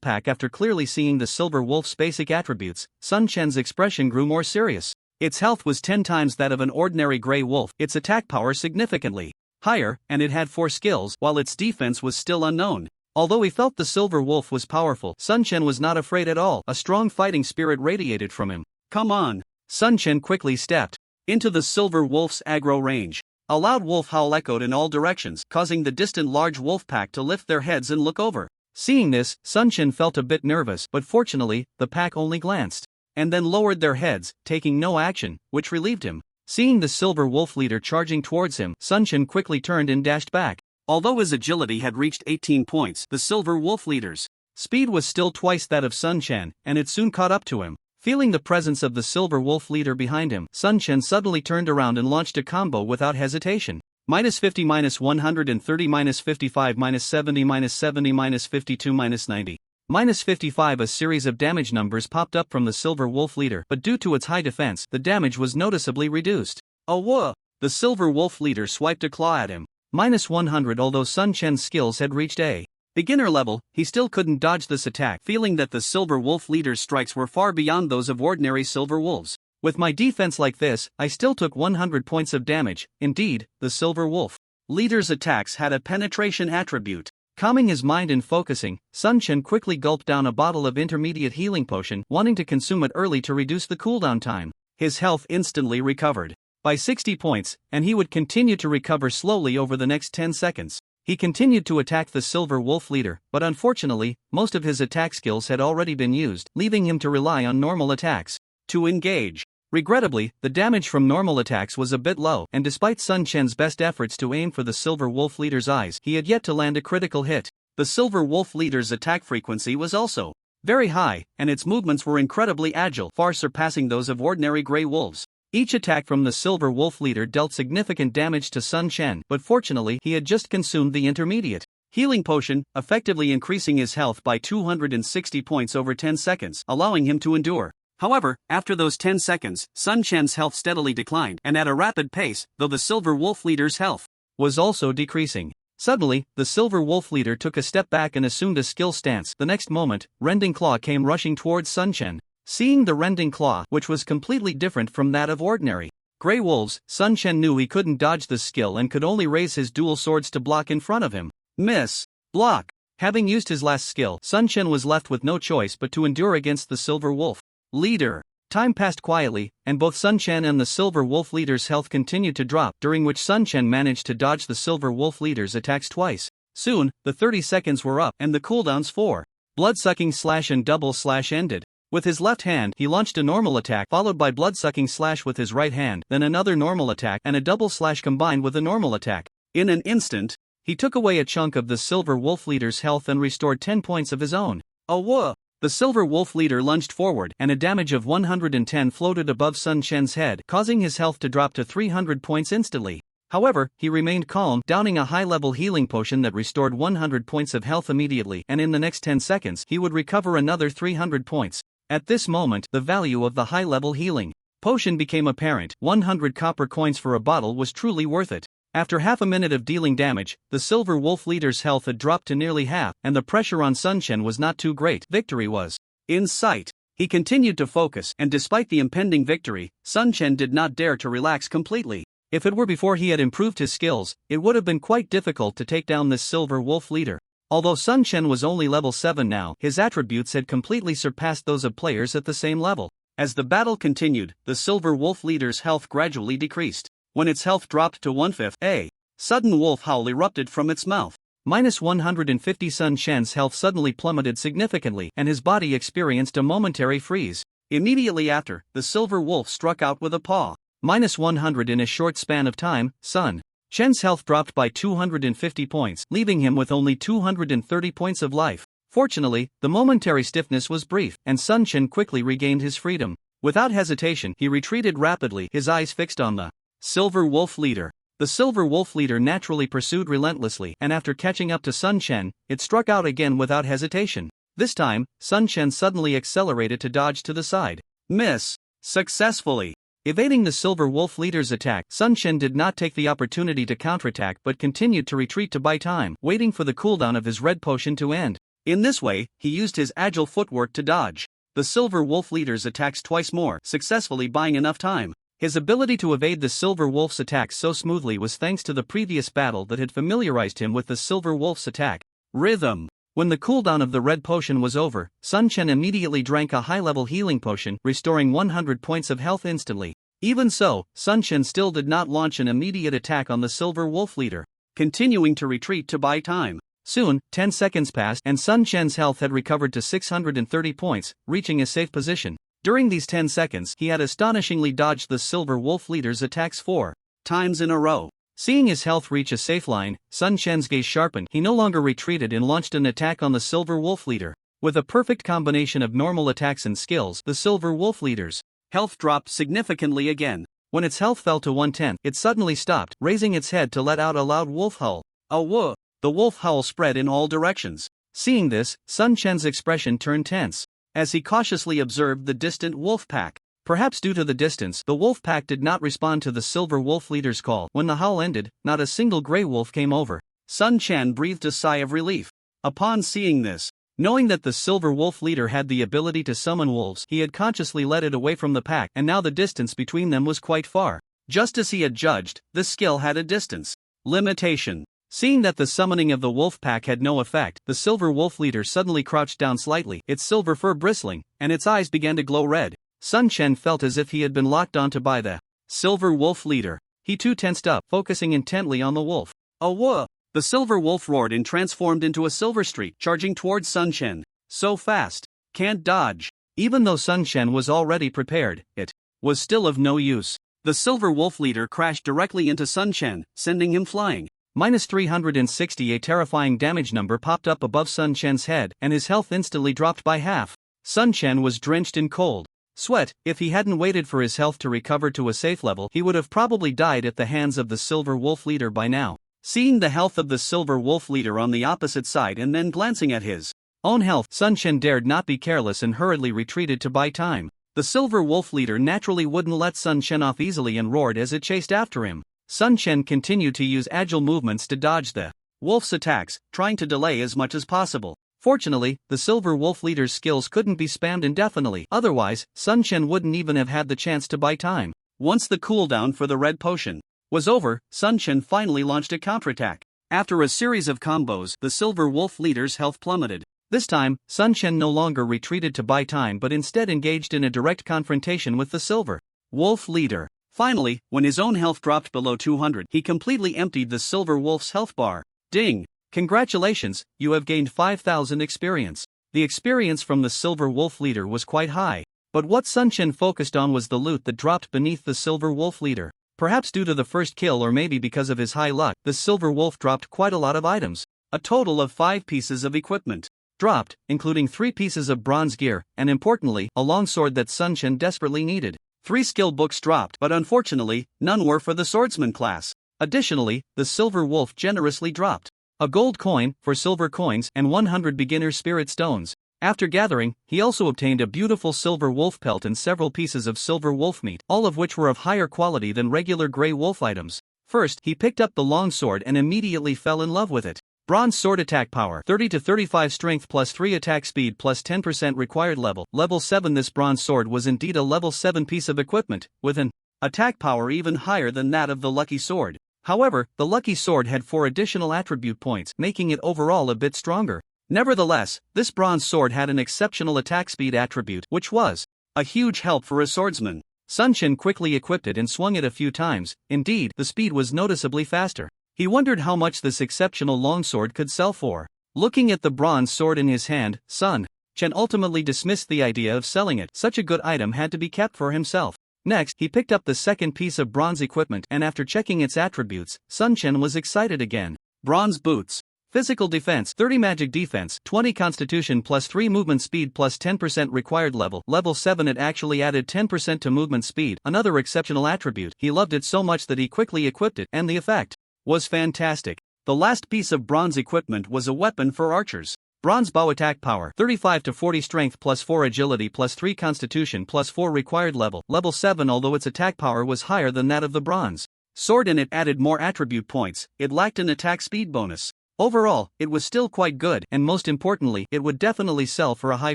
S1: Pack. After clearly seeing the Silver Wolf's basic attributes, Sun Chen's expression grew more serious. Its health was 10 times that of an ordinary Grey Wolf, its attack power significantly higher, and it had 4 skills, while its defense was still unknown. Although he felt the Silver Wolf was powerful, Sun Chen was not afraid at all. A strong fighting spirit radiated from him. Come on! Sun Chen quickly stepped into the Silver Wolf's aggro range. A loud wolf howl echoed in all directions, causing the distant large wolf pack to lift their heads and look over. Seeing this, Sun Chen felt a bit nervous, but fortunately, the pack only glanced and then lowered their heads, taking no action, which relieved him. Seeing the Silver Wolf leader charging towards him, Sun Chen quickly turned and dashed back. Although his agility had reached 18 points, the Silver Wolf leader's speed was still twice that of Sun Chen, and it soon caught up to him. Feeling the presence of the Silver Wolf leader behind him, Sun Chen suddenly turned around and launched a combo without hesitation. -50 -130 -55 -70 -70 -52 -90. -55. A series of damage numbers popped up from the Silver Wolf leader, but due to its high defense, the damage was noticeably reduced. Oh whoa! The Silver Wolf leader swiped a claw at him. -100. Although Sun Chen's skills had reached a beginner level, he still couldn't dodge this attack, feeling that the Silver Wolf leader's strikes were far beyond those of ordinary Silver Wolves. With my defense like this, I still took 100 points of damage. Indeed, the Silver Wolf leader's attacks had a penetration attribute. Calming his mind and focusing, Sun Chen quickly gulped down a bottle of intermediate healing potion, wanting to consume it early to reduce the cooldown time. His health instantly recovered by 60 points, and he would continue to recover slowly over the next 10 seconds. He continued to attack the Silver Wolf leader, but unfortunately, most of his attack skills had already been used, leaving him to rely on normal attacks to engage. Regrettably, the damage from normal attacks was a bit low, and despite Sun Chen's best efforts to aim for the Silver Wolf leader's eyes, he had yet to land a critical hit. The Silver Wolf leader's attack frequency was also very high, and its movements were incredibly agile, far surpassing those of ordinary Grey Wolves. Each attack from the Silver Wolf leader dealt significant damage to Sun Chen, but fortunately he had just consumed the intermediate healing potion, effectively increasing his health by 260 points over 10 seconds, allowing him to endure. However, after those 10 seconds, Sun Chen's health steadily declined, and at a rapid pace, though the Silver Wolf leader's health was also decreasing. Suddenly, the Silver Wolf leader took a step back and assumed a skill stance. The next moment, Rending Claw came rushing towards Sun Chen. Seeing the Rending Claw, which was completely different from that of ordinary Grey Wolves, Sun Chen knew he couldn't dodge this skill and could only raise his dual swords to block in front of him. Miss. Block. Having used his last skill, Sun Chen was left with no choice but to endure against the Silver Wolf leader. Time passed quietly, and both Sun Chen and the Silver Wolf leader's health continued to drop, during which Sun Chen managed to dodge the Silver Wolf leader's attacks twice. Soon, the 30 seconds were up, and the cooldowns for blood-sucking slash and double slash ended. With his left hand, he launched a normal attack, followed by blood-sucking slash with his right hand, then another normal attack, and a double slash combined with a normal attack. In an instant, he took away a chunk of the Silver Wolf leader's health and restored 10 points of his own. Oh whoa! The Silver Wolf leader lunged forward, and a damage of 110 floated above Sun Chen's head, causing his health to drop to 300 points instantly. However, he remained calm, downing a high-level healing potion that restored 100 points of health immediately, and in the next 10 seconds, he would recover another 300 points. At this moment, the value of the high-level healing potion became apparent. 100 copper coins for a bottle was truly worth it. After half a minute of dealing damage, the Silver Wolf leader's health had dropped to nearly half, and the pressure on Sun Chen was not too great. Victory was in sight. He continued to focus, and despite the impending victory, Sun Chen did not dare to relax completely. If it were before he had improved his skills, it would have been quite difficult to take down this Silver Wolf leader. Although Sun Chen was only level 7 now, his attributes had completely surpassed those of players at the same level. As the battle continued, the Silver Wolf leader's health gradually decreased. When its health dropped to 1/5, a sudden wolf howl erupted from its mouth. -150. Sun Chen's health suddenly plummeted significantly, and his body experienced a momentary freeze. Immediately after, the Silver Wolf struck out with a paw. -100. In a short span of time, Sun Chen's health dropped by 250 points, leaving him with only 230 points of life. Fortunately, the momentary stiffness was brief, and Sun Chen quickly regained his freedom. Without hesitation, he retreated rapidly, his eyes fixed on the Silver Wolf leader. The Silver Wolf leader naturally pursued relentlessly, and after catching up to Sun Chen, it struck out again without hesitation. This time, Sun Chen suddenly accelerated to dodge to the side. Miss. Successfully evading the Silver Wolf leader's attack, Sun Chen did not take the opportunity to counterattack but continued to retreat to buy time, waiting for the cooldown of his red potion to end. In this way, he used his agile footwork to dodge the Silver Wolf leader's attacks twice more, successfully buying enough time. His ability to evade the Silver Wolf's attacks so smoothly was thanks to the previous battle that had familiarized him with the Silver Wolf's attack rhythm. When the cooldown of the red potion was over, Sun Chen immediately drank a high-level healing potion, restoring 100 points of health instantly. Even so, Sun Chen still did not launch an immediate attack on the Silver Wolf leader, continuing to retreat to buy time. Soon, 10 seconds passed, and Sun Chen's health had recovered to 630 points, reaching a safe position. During these 10 seconds, he had astonishingly dodged the Silver Wolf leader's attacks 4 times in a row. Seeing his health reach a safe line, Sun Chen's gaze sharpened. He no longer retreated and launched an attack on the Silver Wolf leader. With a perfect combination of normal attacks and skills, the Silver Wolf leader's health dropped significantly again. When its health fell to 1/10, it suddenly stopped, raising its head to let out a loud wolf howl. Oh whoa! The wolf howl spread in all directions. Seeing this, Sun Chen's expression turned tense as he cautiously observed the distant wolf pack. Perhaps due to the distance, the wolf pack did not respond to the silver wolf leader's call. When the howl ended, not a single gray wolf came over. Sun Chen breathed a sigh of relief. Upon seeing this, knowing that the silver wolf leader had the ability to summon wolves, he had consciously led it away from the pack, and now the distance between them was quite far. Just as he had judged, this skill had a distance limitation. Seeing that the summoning of the wolf pack had no effect, the silver wolf leader suddenly crouched down slightly, its silver fur bristling, and its eyes began to glow red. Sun Chen felt as if he had been locked onto by the silver wolf leader. He too tensed up, focusing intently on the wolf. "Awah!" The silver wolf roared and transformed into a silver streak, charging towards Sun Chen. So fast. Can't dodge. Even though Sun Chen was already prepared, it was still of no use. The silver wolf leader crashed directly into Sun Chen, sending him flying. -360. A terrifying damage number popped up above Sun Chen's head, and his health instantly dropped by half. Sun Chen was drenched in cold sweat. If he hadn't waited for his health to recover to a safe level, he would have probably died at the hands of the silver wolf leader by now. Seeing the health of the silver wolf leader on the opposite side and then glancing at his own health, Sun Chen dared not be careless and hurriedly retreated to buy time. The silver wolf leader naturally wouldn't let Sun Chen off easily and roared as it chased after him. Sun Chen continued to use agile movements to dodge the wolf's attacks, trying to delay as much as possible. Fortunately, the silver wolf leader's skills couldn't be spammed indefinitely, otherwise, Sun Chen wouldn't even have had the chance to buy time. Once the cooldown for the red potion was over, Sun Chen finally launched a counterattack. After a series of combos, the silver wolf leader's health plummeted. This time, Sun Chen no longer retreated to buy time but instead engaged in a direct confrontation with the silver wolf leader. Finally, when his own health dropped below 200, he completely emptied the silver wolf's health bar. Ding! Congratulations, you have gained 5,000 experience. The experience from the silver wolf leader was quite high. But what Sun Chen focused on was the loot that dropped beneath the silver wolf leader. Perhaps due to the first kill or maybe because of his high luck, the silver wolf dropped quite a lot of items. A total of 5 pieces of equipment dropped, including 3 pieces of bronze gear, and importantly, a longsword that Sun Chen desperately needed. 3 skill books dropped, but unfortunately, none were for the swordsman class. Additionally, the silver wolf generously dropped a gold coin for silver coins and 100 beginner spirit stones. After gathering, he also obtained a beautiful silver wolf pelt and several pieces of silver wolf meat, all of which were of higher quality than regular gray wolf items. First, he picked up the longsword and immediately fell in love with it. Bronze sword attack power, 30 to 35 strength plus 3 attack speed plus 10% required level. Level 7. This bronze sword was indeed a level 7 piece of equipment, with an attack power even higher than that of the lucky sword. However, the lucky sword had 4 additional attribute points, making it overall a bit stronger. Nevertheless, this bronze sword had an exceptional attack speed attribute, which was a huge help for a swordsman. Sun Chen quickly equipped it and swung it a few times. Indeed, the speed was noticeably faster. He wondered how much this exceptional longsword could sell for. Looking at the bronze sword in his hand, Sun Chen ultimately dismissed the idea of selling it. Such a good item had to be kept for himself. Next, he picked up the second piece of bronze equipment and after checking its attributes, Sun Chen was excited again. Bronze boots. Physical defense, 30 magic defense, 20 constitution plus 3 movement speed plus 10% required level. Level 7. It actually added 10% to movement speed, another exceptional attribute. He loved it so much that he quickly equipped it, and the effect was fantastic. The last piece of bronze equipment was a weapon for archers. Bronze bow attack power, 35 to 40 strength plus 4 agility plus 3 constitution plus 4 required level. Level 7. Although its attack power was higher than that of the bronze sword and it added more attribute points, it lacked an attack speed bonus. Overall, it was still quite good, and most importantly, it would definitely sell for a high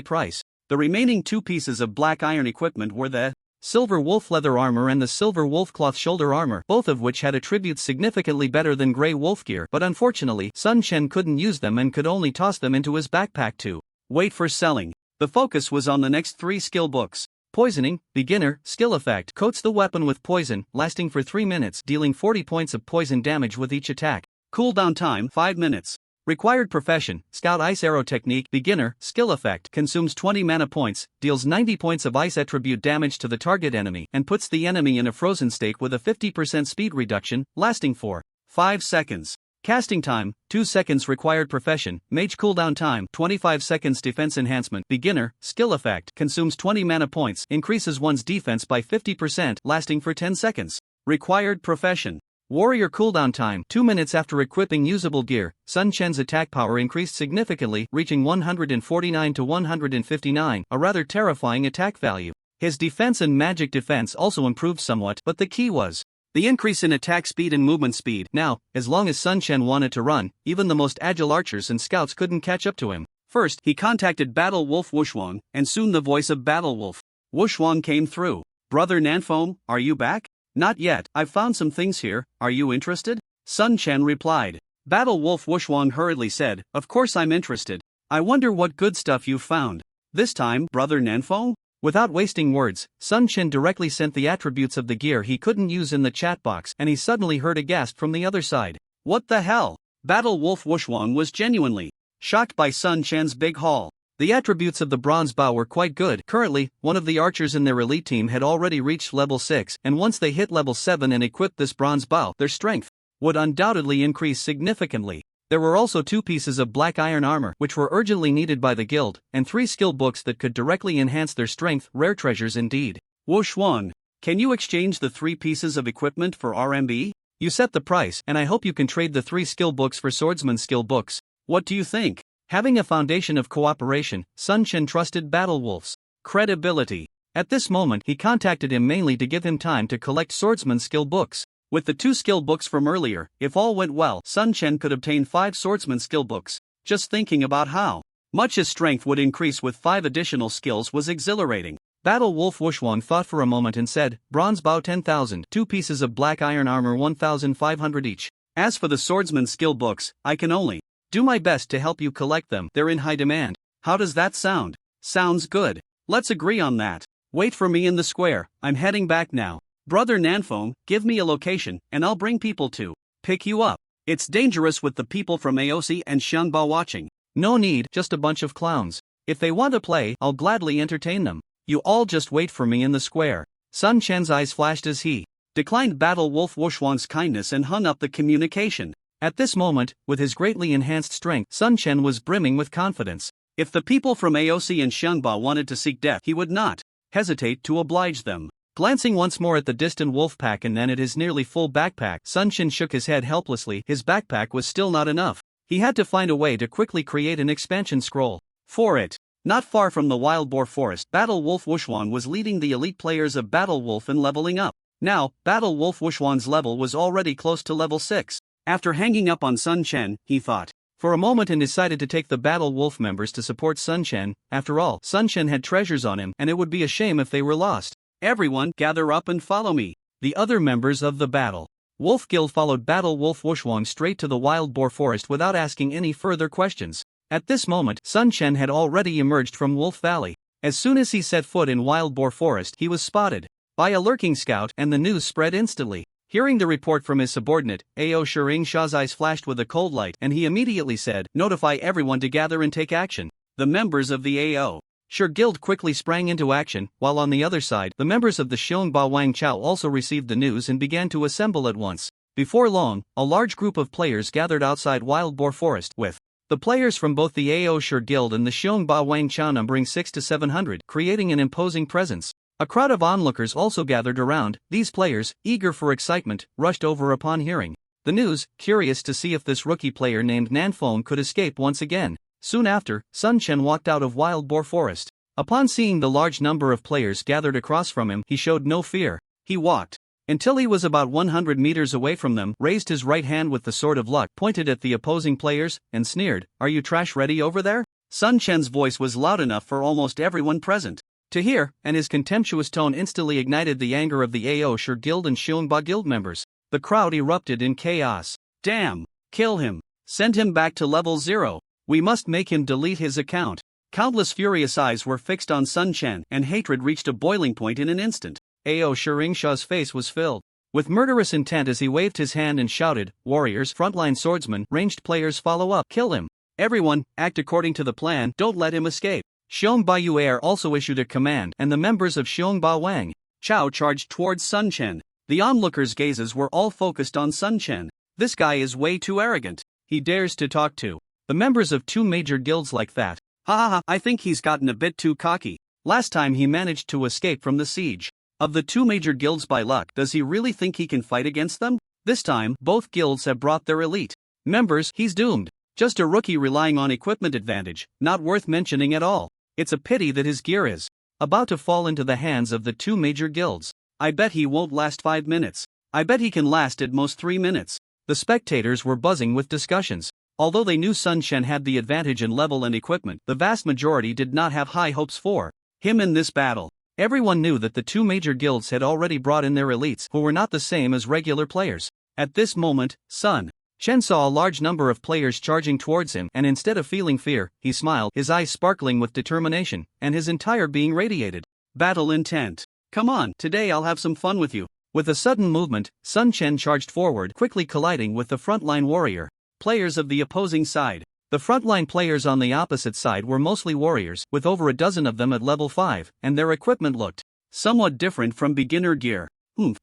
S1: price. The remaining 2 pieces of black iron equipment were the silver wolf leather armor and the silver wolf cloth shoulder armor, both of which had attributes significantly better than gray wolf gear, but unfortunately, Sun Chen couldn't use them and could only toss them into his backpack to wait for selling. The focus was on the next 3 skill books. Poisoning, beginner, skill effect, coats the weapon with poison, lasting for 3 minutes, dealing 40 points of poison damage with each attack. Cooldown time, 5 minutes. Required profession, Scout Ice Arrow Technique, beginner, skill effect, consumes 20 mana points, deals 90 points of ice attribute damage to the target enemy, and puts the enemy in a frozen state with a 50% speed reduction, lasting for 5 seconds. Casting time, 2 seconds. Required profession, mage. Cooldown time, 25 seconds. Defense enhancement, beginner, skill effect, consumes 20 mana points, increases one's defense by 50%, lasting for 10 seconds. Required profession. Warrior cooldown time. 2 minutes after equipping usable gear, Sun Chen's attack power increased significantly, reaching 149 to 159, a rather terrifying attack value. His defense and magic defense also improved somewhat, but the key was the increase in attack speed and movement speed. Now, as long as Sun Chen wanted to run, even the most agile archers and scouts couldn't catch up to him. First, he contacted Battle Wolf Wushuang, and soon the voice of Battle Wolf Wushuang came through. "Brother Nanfeng, are you back?" "Not yet, I've found some things here, are you interested?" Sun Chen replied. Battle Wolf Wushuang hurriedly said, "Of course I'm interested. I wonder what good stuff you've found. This time, Brother Nanfeng?" Without wasting words, Sun Chen directly sent the attributes of the gear he couldn't use in the chat box, and he suddenly heard a gasp from the other side. "What the hell?" Battle Wolf Wushuang was genuinely shocked by Sun Chen's big haul. The attributes of the bronze bow were quite good. Currently, one of the archers in their elite team had already reached level 6, and once they hit level 7 and equipped this bronze bow, their strength would undoubtedly increase significantly. There were also 2 pieces of black iron armor, which were urgently needed by the guild, and 3 skill books that could directly enhance their strength, rare treasures indeed. "Wushuang, can you exchange the 3 pieces of equipment for RMB? You set the price, and I hope you can trade the 3 skill books for swordsman skill books. What do you think?" Having a foundation of cooperation, Sun Chen trusted Battle Wolf's credibility. At this moment, he contacted him mainly to give him time to collect swordsman skill books. With the 2 skill books from earlier, if all went well, Sun Chen could obtain 5 swordsman skill books. Just thinking about how much his strength would increase with 5 additional skills was exhilarating. Battle Wolf Wushuang thought for a moment and said, "Bronze bow 10,000, 2 pieces of black iron armor 1,500 each. As for the swordsman skill books, I can only do my best to help you collect them. They're in high demand. How does that sound?" "Sounds good. Let's agree on that. Wait for me in the square, I'm heading back now. Brother Nanfeng, give me a location, and I'll bring people to pick you up. It's dangerous with the people from AOC and Xiangba watching." "No need, just a bunch of clowns. If they want to play, I'll gladly entertain them. You all just wait for me in the square." Sun Chen's eyes flashed as he declined Battle Wolf Wushuang's kindness and hung up the communication. At this moment, with his greatly enhanced strength, Sun Chen was brimming with confidence. If the people from AOC and Xiangba wanted to seek death, he would not hesitate to oblige them. Glancing once more at the distant wolf pack and then at his nearly full backpack, Sun Chen shook his head helplessly. His backpack was still not enough. He had to find a way to quickly create an expansion scroll for it. Not far from the wild boar forest, Battle Wolf Wushuang was leading the elite players of Battle Wolf in leveling up. Now, Battle Wolf Wushuang's level was already close to level 6. After hanging up on Sun Chen, he thought for a moment and decided to take the Battle Wolf members to support Sun Chen. After all, Sun Chen had treasures on him, and it would be a shame if they were lost. "Everyone, gather up and follow me." The other members of the Battle Wolf Guild followed Battle Wolf Wushuang straight to the wild boar forest without asking any further questions. At this moment, Sun Chen had already emerged from Wolf Valley. As soon as he set foot in wild boar forest, he was spotted by a lurking scout, and the news spread instantly. Hearing the report from his subordinate, Ao Shiring Shah's eyes flashed with a cold light, and he immediately said, "Notify everyone to gather and take action." The members of the Ao Shur Guild quickly sprang into action, while on the other side, the members of the Xiongba Wang Chao also received the news and began to assemble at once. Before long, a large group of players gathered outside Wild Boar Forest, with the players from both the Ao Shur Guild and the Xiongba Wang Chao numbering 600 to 700, creating an imposing presence. A crowd of onlookers also gathered around. These players, eager for excitement, rushed over upon hearing the news, curious to see if this rookie player named Nanfeng could escape once again. Soon after, Sun Chen walked out of Wild Boar Forest. Upon seeing the large number of players gathered across from him, he showed no fear. He walked until he was about 100 meters away from them, raised his right hand with the sword of luck, pointed at the opposing players, and sneered, "Are you trash ready over there?" Sun Chen's voice was loud enough for almost everyone present to hear, and his contemptuous tone instantly ignited the anger of the Ao Shur Guild and Xiongba Guild members. The crowd erupted in chaos. "Damn! Kill him! Send him back to level 0! We must make him delete his account." Countless furious eyes were fixed on Sun Chen, and hatred reached a boiling point in an instant. Ao Shiring Shah's face was filled with murderous intent as he waved his hand and shouted, "Warriors, frontline swordsmen, ranged players, follow up, kill him. Everyone, act according to the plan, don't let him escape." Xiongba Yuer also issued a command, and the members of Xiongba Wang Chao charged towards Sun Chen. The onlookers' gazes were all focused on Sun Chen. This guy is way too arrogant. He dares to talk to the members of 2 major guilds like that. Ha ha ha, I think he's gotten a bit too cocky. Last time he managed to escape from the siege of the 2 major guilds by luck. Does he really think he can fight against them? This time, both guilds have brought their elite members. He's doomed. Just a rookie relying on equipment advantage, not worth mentioning at all. It's a pity that his gear is about to fall into the hands of the two major guilds. I bet he won't last 5 minutes. I bet he can last at most 3 minutes. The spectators were buzzing with discussions. Although they knew Sun Chen had the advantage in level and equipment, the vast majority did not have high hopes for him in this battle. Everyone knew that the two major guilds had already brought in their elites who were not the same as regular players. At this moment, Sun Chen saw a large number of players charging towards him, and instead of feeling fear, he smiled, his eyes sparkling with determination, and his entire being radiated battle intent. Come on, today I'll have some fun with you. With a sudden movement, Sun Chen charged forward, quickly colliding with the frontline warrior players of the opposing side. The frontline players on the opposite side were mostly warriors, with over a dozen of them at level 5, and their equipment looked somewhat different from beginner gear.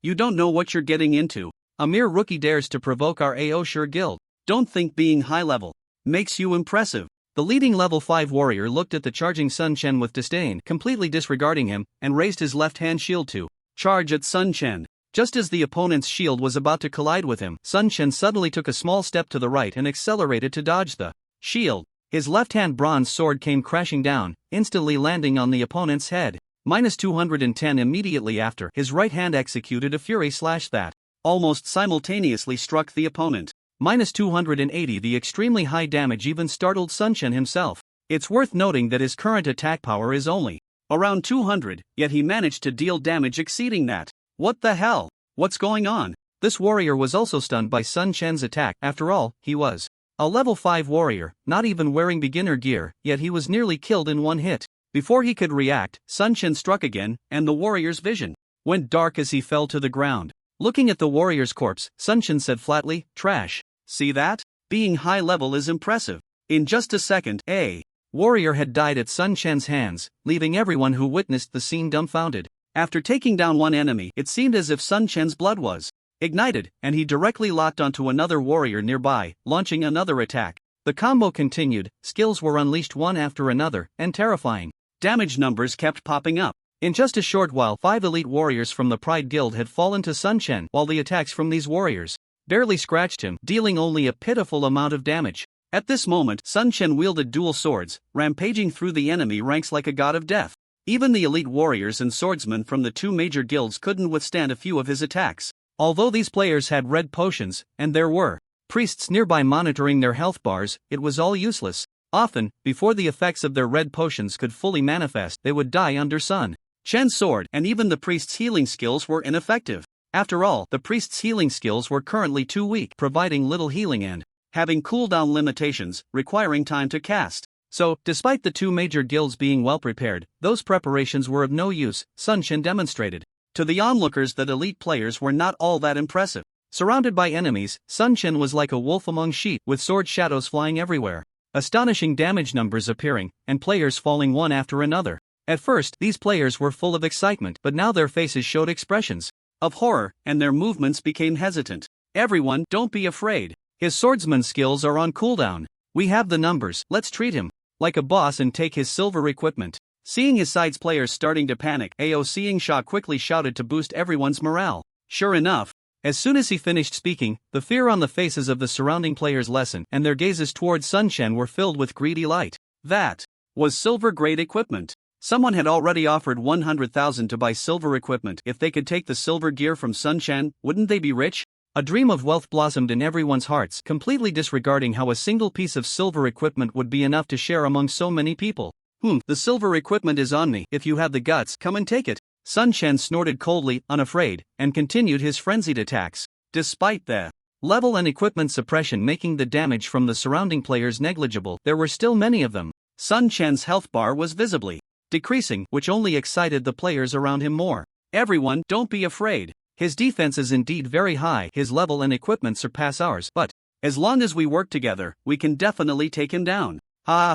S1: You don't know what you're getting into. A mere rookie dares to provoke our Aoshire guild. Don't think being high level makes you impressive. The leading level 5 warrior looked at the charging Sun Chen with disdain, completely disregarding him, and raised his left-hand shield to charge at Sun Chen. Just as the opponent's shield was about to collide with him, Sun Chen suddenly took a small step to the right and accelerated to dodge the shield. His left-hand bronze sword came crashing down, instantly landing on the opponent's head. -210 immediately after, his right hand executed a fury slash that almost simultaneously struck the opponent. -280. The extremely high damage even startled Sun Chen himself. It's worth noting that his current attack power is only around 200, yet he managed to deal damage exceeding that. What the hell? What's going on? This warrior was also stunned by Sun Chen's attack. After all, he was a level 5 warrior, not even wearing beginner gear, yet he was nearly killed in one hit. Before he could react, Sun Chen struck again, and the warrior's vision went dark as he fell to the ground. Looking at the warrior's corpse, Sun Chen said flatly, "Trash. See that? Being high level is impressive." In just a second, a warrior had died at Sun Chen's hands, leaving everyone who witnessed the scene dumbfounded. After taking down one enemy, it seemed as if Sun Chen's blood was ignited, and he directly locked onto another warrior nearby, launching another attack. The combo continued, skills were unleashed one after another, and terrifying damage numbers kept popping up. In just a short while, 5 elite warriors from the Pride Guild had fallen to Sun Chen, while the attacks from these warriors barely scratched him, dealing only a pitiful amount of damage. At this moment, Sun Chen wielded dual swords, rampaging through the enemy ranks like a god of death. Even the elite warriors and swordsmen from the two major guilds couldn't withstand a few of his attacks. Although these players had red potions, and there were priests nearby monitoring their health bars, it was all useless. Often, before the effects of their red potions could fully manifest, they would die under Sun Chen's sword, and even the priest's healing skills were ineffective. After all, the priest's healing skills were currently too weak, providing little healing and having cooldown limitations, requiring time to cast. So, despite the two major guilds being well prepared, those preparations were of no use. Sun Chen demonstrated to the onlookers that elite players were not all that impressive. Surrounded by enemies, Sun Chen was like a wolf among sheep, with sword shadows flying everywhere, astonishing damage numbers appearing, and players falling one after another. At first, these players were full of excitement, but now their faces showed expressions of horror, and their movements became hesitant. Everyone, don't be afraid. His swordsman skills are on cooldown. We have the numbers, let's treat him like a boss and take his silver equipment. Seeing his side's players starting to panic, Ao Seeing Sha quickly shouted to boost everyone's morale. Sure enough, as soon as he finished speaking, the fear on the faces of the surrounding players lessened, and their gazes towards Sun Chen were filled with greedy light. That was silver-grade equipment. Someone had already offered 100,000 to buy silver equipment. If they could take the silver gear from Sun Chen, wouldn't they be rich? A dream of wealth blossomed in everyone's hearts, completely disregarding how a single piece of silver equipment would be enough to share among so many people. The silver equipment is on me. If you have the guts, come and take it. Sun Chen snorted coldly, unafraid, and continued his frenzied attacks. Despite the level and equipment suppression making the damage from the surrounding players negligible, there were still many of them. Sun Chen's health bar was visibly decreasing, which only excited the players around him more. Everyone, don't be afraid. His defense is indeed very high, his level and equipment surpass ours, but as long as we work together, we can definitely take him down.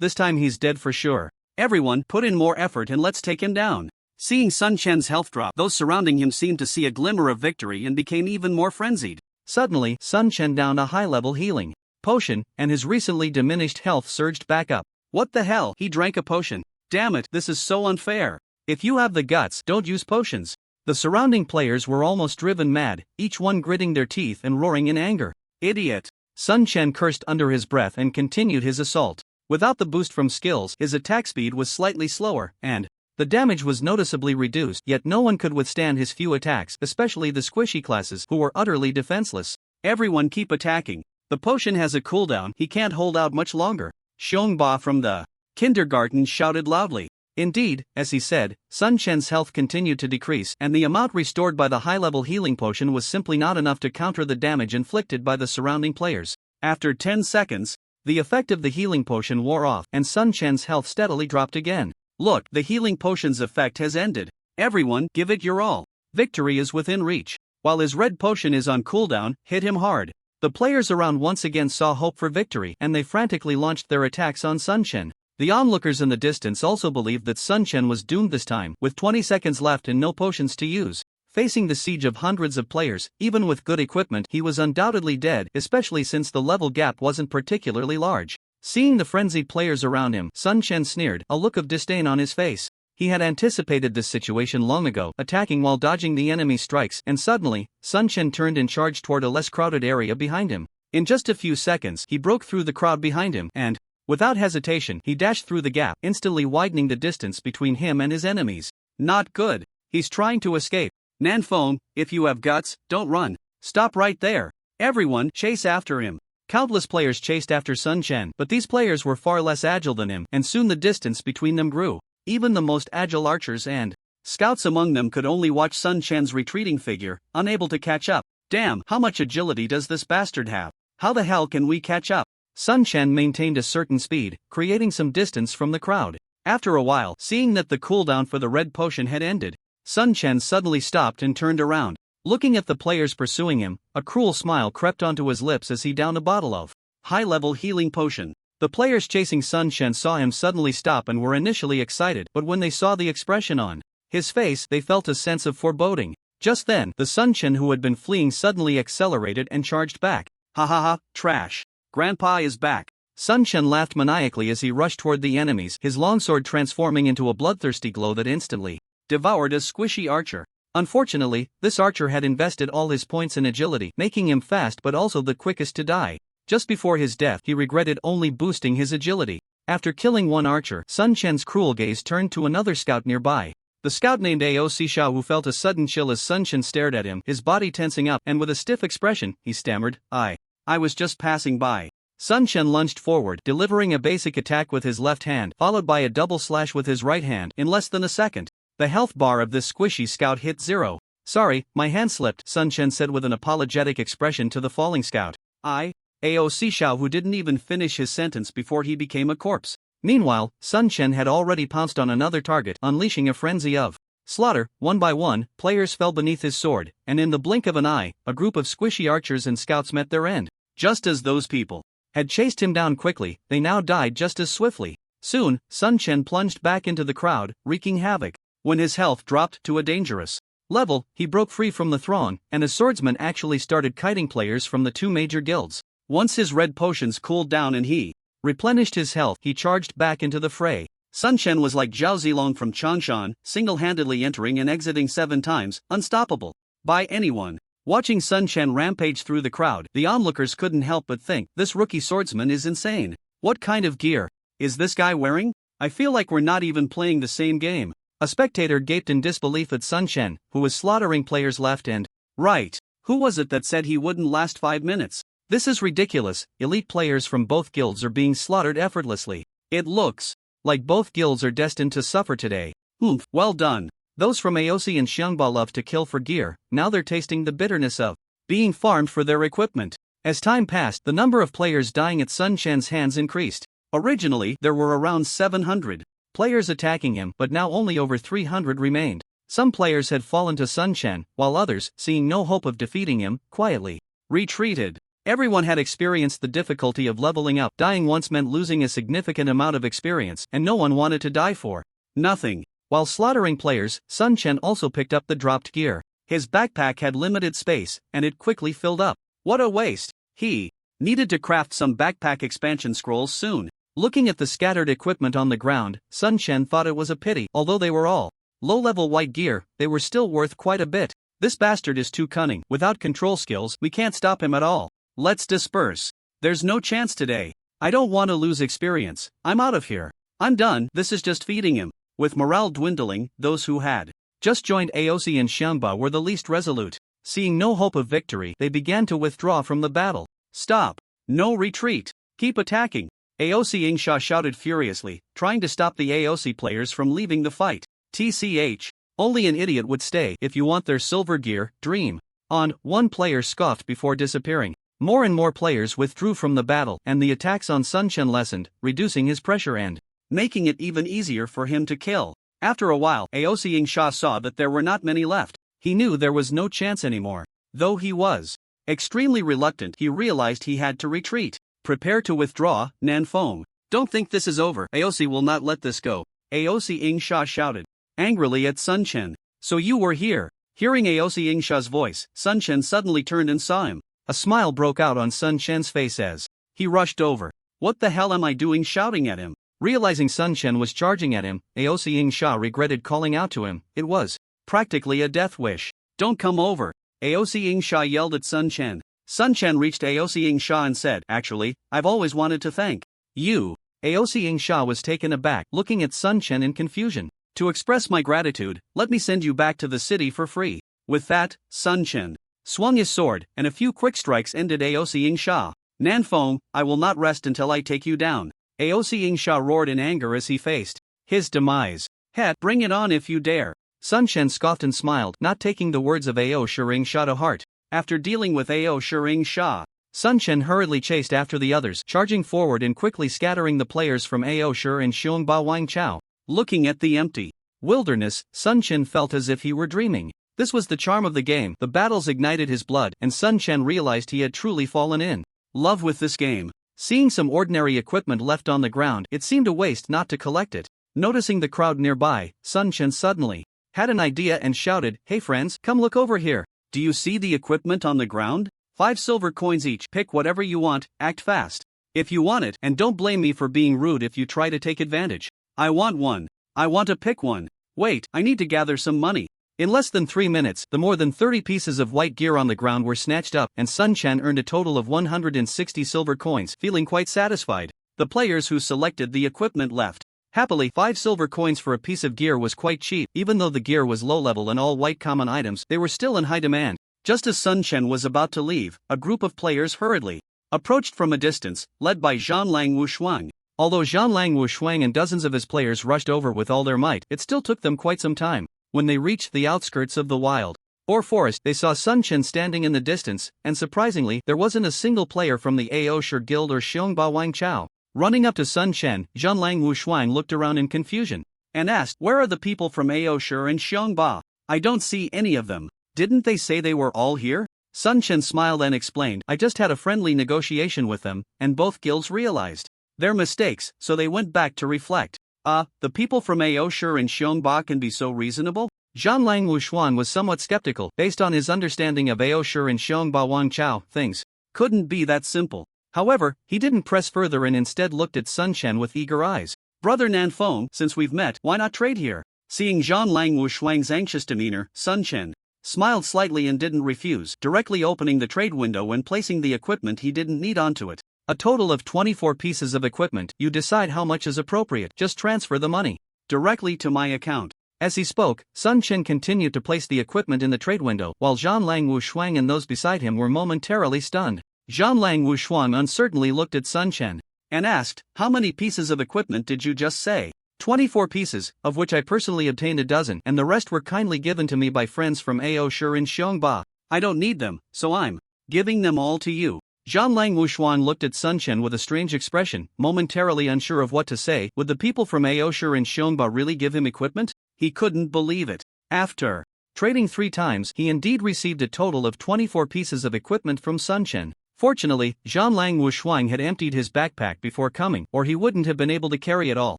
S1: This time he's dead for sure. Everyone, put in more effort and let's take him down. Seeing Sun Chen's health drop, those surrounding him seemed to see a glimmer of victory and became even more frenzied. Suddenly, Sun Chen downed a high-level healing potion, and his recently diminished health surged back up. What the hell? He drank a potion. Damn it, this is so unfair. If you have the guts, don't use potions. The surrounding players were almost driven mad, each one gritting their teeth and roaring in anger. Idiot! Sun Chen cursed under his breath and continued his assault. Without the boost from skills, his attack speed was slightly slower, and the damage was noticeably reduced, yet no one could withstand his few attacks, especially the squishy classes, who were utterly defenseless. Everyone keep attacking. The potion has a cooldown, he can't hold out much longer. Xiongba from the kindergarten shouted loudly. Indeed, as he said, Sun Chen's health continued to decrease, and the amount restored by the high-level healing potion was simply not enough to counter the damage inflicted by the surrounding players. After 10 seconds, the effect of the healing potion wore off, and Sun Chen's health steadily dropped again. Look, the healing potion's effect has ended. Everyone, give it your all. Victory is within reach. While his red potion is on cooldown, hit him hard. The players around once again saw hope for victory, and they frantically launched their attacks on Sun Chen. The onlookers in the distance also believed that Sun Chen was doomed this time, with 20 seconds left and no potions to use. Facing the siege of hundreds of players, even with good equipment, he was undoubtedly dead, especially since the level gap wasn't particularly large. Seeing the frenzied players around him, Sun Chen sneered, a look of disdain on his face. He had anticipated this situation long ago, attacking while dodging the enemy's strikes, and suddenly, Sun Chen turned and charged toward a less crowded area behind him. In just a few seconds, he broke through the crowd behind him, and without hesitation, he dashed through the gap, instantly widening the distance between him and his enemies. Not good. He's trying to escape. Nanfeng, if you have guts, don't run. Stop right there. Everyone, chase after him. Countless players chased after Sun Chen, but these players were far less agile than him, and soon the distance between them grew. Even the most agile archers and scouts among them could only watch Sun Chen's retreating figure, unable to catch up. Damn, how much agility does this bastard have? How the hell can we catch up? Sun Chen maintained a certain speed, creating some distance from the crowd. After a while, seeing that the cooldown for the red potion had ended, Sun Chen suddenly stopped and turned around. Looking at the players pursuing him, a cruel smile crept onto his lips as he downed a bottle of high-level healing potion. The players chasing Sun Chen saw him suddenly stop and were initially excited, but when they saw the expression on his face, they felt a sense of foreboding. Just then, the Sun Chen who had been fleeing suddenly accelerated and charged back. Ha ha ha, trash. Grandpa is back. Sun Chen laughed maniacally as he rushed toward the enemies, his longsword transforming into a bloodthirsty glow that instantly devoured a squishy archer. Unfortunately, this archer had invested all his points in agility, making him fast but also the quickest to die. Just before his death, he regretted only boosting his agility. After killing one archer, Sun Chen's cruel gaze turned to another scout nearby. The scout named Ao Sisha, who felt a sudden chill as Sun Chen stared at him, his body tensing up, and with a stiff expression, he stammered, I was just passing by. Sun Chen lunged forward, delivering a basic attack with his left hand, followed by a double slash with his right hand, in less than a second. The health bar of this squishy scout hit 0. Sorry, my hand slipped, Sun Chen said with an apologetic expression to the falling scout. Ao Sisha, who didn't even finish his sentence before he became a corpse. Meanwhile, Sun Chen had already pounced on another target, unleashing a frenzy of slaughter. One by one, players fell beneath his sword, and in the blink of an eye, a group of squishy archers and scouts met their end. Just as those people had chased him down quickly, they now died just as swiftly. Soon, Sun Chen plunged back into the crowd, wreaking havoc. When his health dropped to a dangerous level, he broke free from the throng, and as swordsman actually started kiting players from the two major guilds. Once his red potions cooled down and he replenished his health, he charged back into the fray. Sun Chen was like Zhao Zilong from Changshan, single-handedly entering and exiting 7 times, unstoppable by anyone. Watching Sun Chen rampage through the crowd, the onlookers couldn't help but think, this rookie swordsman is insane. What kind of gear is this guy wearing? I feel like we're not even playing the same game. A spectator gaped in disbelief at Sun Chen, who was slaughtering players left and right. Who was it that said he wouldn't last 5 minutes? This is ridiculous. Elite players from both guilds are being slaughtered effortlessly. It looks like both guilds are destined to suffer today. Oomph, well done. Those from Aosi and Xiangba love to kill for gear, now they're tasting the bitterness of being farmed for their equipment. As time passed, the number of players dying at Sun Chen's hands increased. Originally, there were around 700 players attacking him, but now only over 300 remained. Some players had fallen to Sun Chen, while others, seeing no hope of defeating him, quietly retreated. Everyone had experienced the difficulty of leveling up. Dying once meant losing a significant amount of experience, and no one wanted to die for nothing. While slaughtering players, Sun Chen also picked up the dropped gear. His backpack had limited space, and it quickly filled up. What a waste! He needed to craft some backpack expansion scrolls soon. Looking at the scattered equipment on the ground, Sun Chen thought it was a pity, although they were all Low-level white gear, they were still worth quite a bit. This bastard is too cunning. Without control skills, we can't stop him at all. Let's disperse. There's no chance today. I don't want to lose experience. I'm out of here. I'm done. This is just feeding him. With morale dwindling, those who had just joined AOC and Xiangba were the least resolute. Seeing no hope of victory, they began to withdraw from the battle. Stop. No retreat. Keep attacking. AOC Ingsha shouted furiously, trying to stop the AOC players from leaving the fight. TCH. Only an idiot would stay. If you want their silver gear, dream on. One player scoffed before disappearing. More and more players withdrew from the battle, and the attacks on Sun Chen lessened, reducing his pressure and making it even easier for him to kill. After a while, AOC Ingsha saw that there were not many left. He knew there was no chance anymore. Though he was extremely reluctant, he realized he had to retreat. Prepare to withdraw, Nanfeng. Don't think this is over. AOC will not let this go. AOC Ingsha shouted angrily at Sun Chen. So you were here. Hearing AOC Ingsha's voice, Sun Chen suddenly turned and saw him. A smile broke out on Sun Chen's face as he rushed over. What the hell am I doing shouting at him? Realizing Sun Chen was charging at him, AOC Ingsha regretted calling out to him. It was practically a death wish. Don't come over. AOC Ingsha yelled at Sun Chen. Sun Chen reached AOC Ingsha and said, actually, I've always wanted to thank you. AOC Ingsha was taken aback, looking at Sun Chen in confusion. To express my gratitude, let me send you back to the city for free. With that, Sun Chen swung his sword, and a few quick strikes ended AOC Ingsha. Nanfeng, I will not rest until I take you down. AOC Ingsha roared in anger as he faced his demise. Het, bring it on if you dare. Sun Chen scoffed and smiled, not taking the words of Ao Ingsha to heart. After dealing with Ao Ingsha, Sun Chen hurriedly chased after the others, charging forward and quickly scattering the players from Ao and Xiongba Wang Chao. Looking at the empty wilderness, Sun Chen felt as if he were dreaming. This was the charm of the game. The battles ignited his blood, and Sun Chen realized he had truly fallen in love with this game. Seeing some ordinary equipment left on the ground, it seemed a waste not to collect it. Noticing the crowd nearby, Sun Chen suddenly had an idea and shouted, "Hey friends, come look over here. Do you see the equipment on the ground? 5 silver coins each. Pick whatever you want, act fast. If you want it, and don't blame me for being rude if you try to take advantage. I want one. I want to pick one. Wait, I need to gather some money." In less than 3 minutes, the more than 30 pieces of white gear on the ground were snatched up, and Sun Chen earned a total of 160 silver coins, feeling quite satisfied. The players who selected the equipment left. Happily, 5 silver coins for a piece of gear was quite cheap. Even though the gear was low-level and all white common items, they were still in high demand. Just as Sun Chen was about to leave, a group of players hurriedly approached from a distance, led by Zhanlang Wushuang. Although Zhanlang Wushuang and dozens of his players rushed over with all their might, it still took them quite some time. When they reached the outskirts of the wild or forest, they saw Sun Chen standing in the distance, and surprisingly, there wasn't a single player from the Aosher Guild or Xiongba Wang Chao. Running up to Sun Chen, Zhanlang Wushuang looked around in confusion and asked, "Where are the people from Aosher and Xiongba? I don't see any of them. Didn't they say they were all here?" Sun Chen smiled and explained, "I just had a friendly negotiation with them, and both guilds realized their mistakes, so they went back to reflect." The people from Aosher and Xiongba can be so reasonable? Zhanlang Wushuang was somewhat skeptical. Based on his understanding of Aosher and Xiongba Wang Chao, things couldn't be that simple. However, he didn't press further and instead looked at Sun Chen with eager eyes. "Brother Nanfeng, since we've met, why not trade here?" Seeing Zhanlang Wushuang's anxious demeanor, Sun Chen smiled slightly and didn't refuse, directly opening the trade window and placing the equipment he didn't need onto it. "A total of 24 pieces of equipment. You decide how much is appropriate. Just transfer the money directly to my account." As he spoke, Sun Chen continued to place the equipment in the trade window, while Zhanlang Wushuang and those beside him were momentarily stunned. Zhanlang Wushuang uncertainly looked at Sun Chen and asked, "How many pieces of equipment did you just say?" 24 pieces, of which I personally obtained a dozen, and the rest were kindly given to me by friends from Aosher and Xiongba. I don't need them, so I'm giving them all to you." Zhanlang Wushuang looked at Sun Chen with a strange expression, momentarily unsure of what to say. Would the people from Aosher and Xiongba really give him equipment? He couldn't believe it. After trading 3 times, he indeed received a total of 24 pieces of equipment from Sun Chen. Fortunately, Zhanlang Wushuang had emptied his backpack before coming, or he wouldn't have been able to carry it all.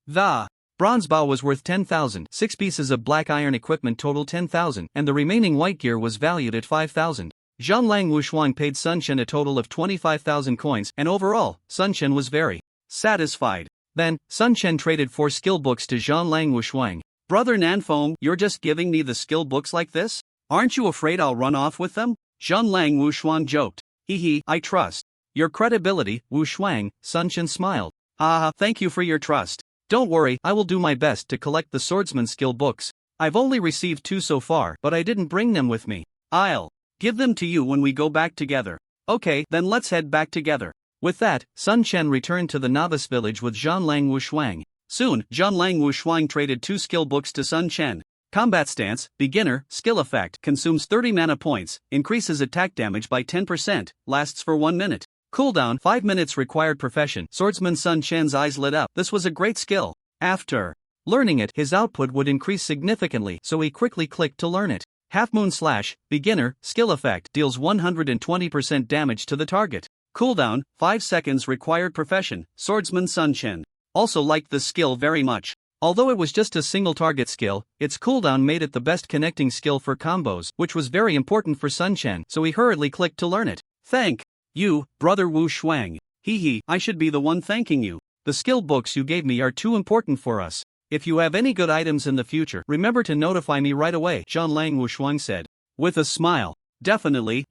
S1: The bronze bow was worth 10,000, 6 pieces of black iron equipment totaled 10,000, and the remaining white gear was valued at 5,000. Zhanlang Wushuang paid Sun Chen a total of 25,000 coins, and overall, Sun Chen was very satisfied. Then, Sun Chen traded 4 skill books to Zhanlang Wushuang. Brother Nanfeng, you're just giving me the skill books like this? Aren't you afraid I'll run off with them? Zhonlang Wushuang joked. Hee, I trust your credibility, Wu Shuang. Sun Chen smiled. Thank you for your trust. Don't worry, I will do my best to collect the swordsman skill books. I've only received 2 so far, but I didn't bring them with me. I'll give them to you when we go back together. Okay, then let's head back together. With that, Sun Chen returned to the novice village with Zhonlang Wushuang. Soon, Zhonlang Wushuang traded 2 skill books to Sun Chen. Combat Stance, Beginner, Skill Effect, consumes 30 mana points, increases attack damage by 10%, lasts for 1 minute. Cooldown 5 minutes. Required profession. Swordsman. Sun Chen's eyes lit up. This was a great skill. After learning it, his output would increase significantly, so he quickly clicked to learn it. Half Moon Slash, Beginner, Skill Effect, deals 120% damage to the target. Cooldown 5 seconds. Required profession. Swordsman. Sun Chen also liked this skill very much. Although it was just a single target skill, its cooldown made it the best connecting skill for combos, which was very important for Sun Chen, so he hurriedly clicked to learn it. Thank you, Brother Wu Shuang. I should be the one thanking you. The skill books you gave me are too important for us. If you have any good items in the future, remember to notify me right away, Zhonlang Wushuang said. With a smile. Definitely.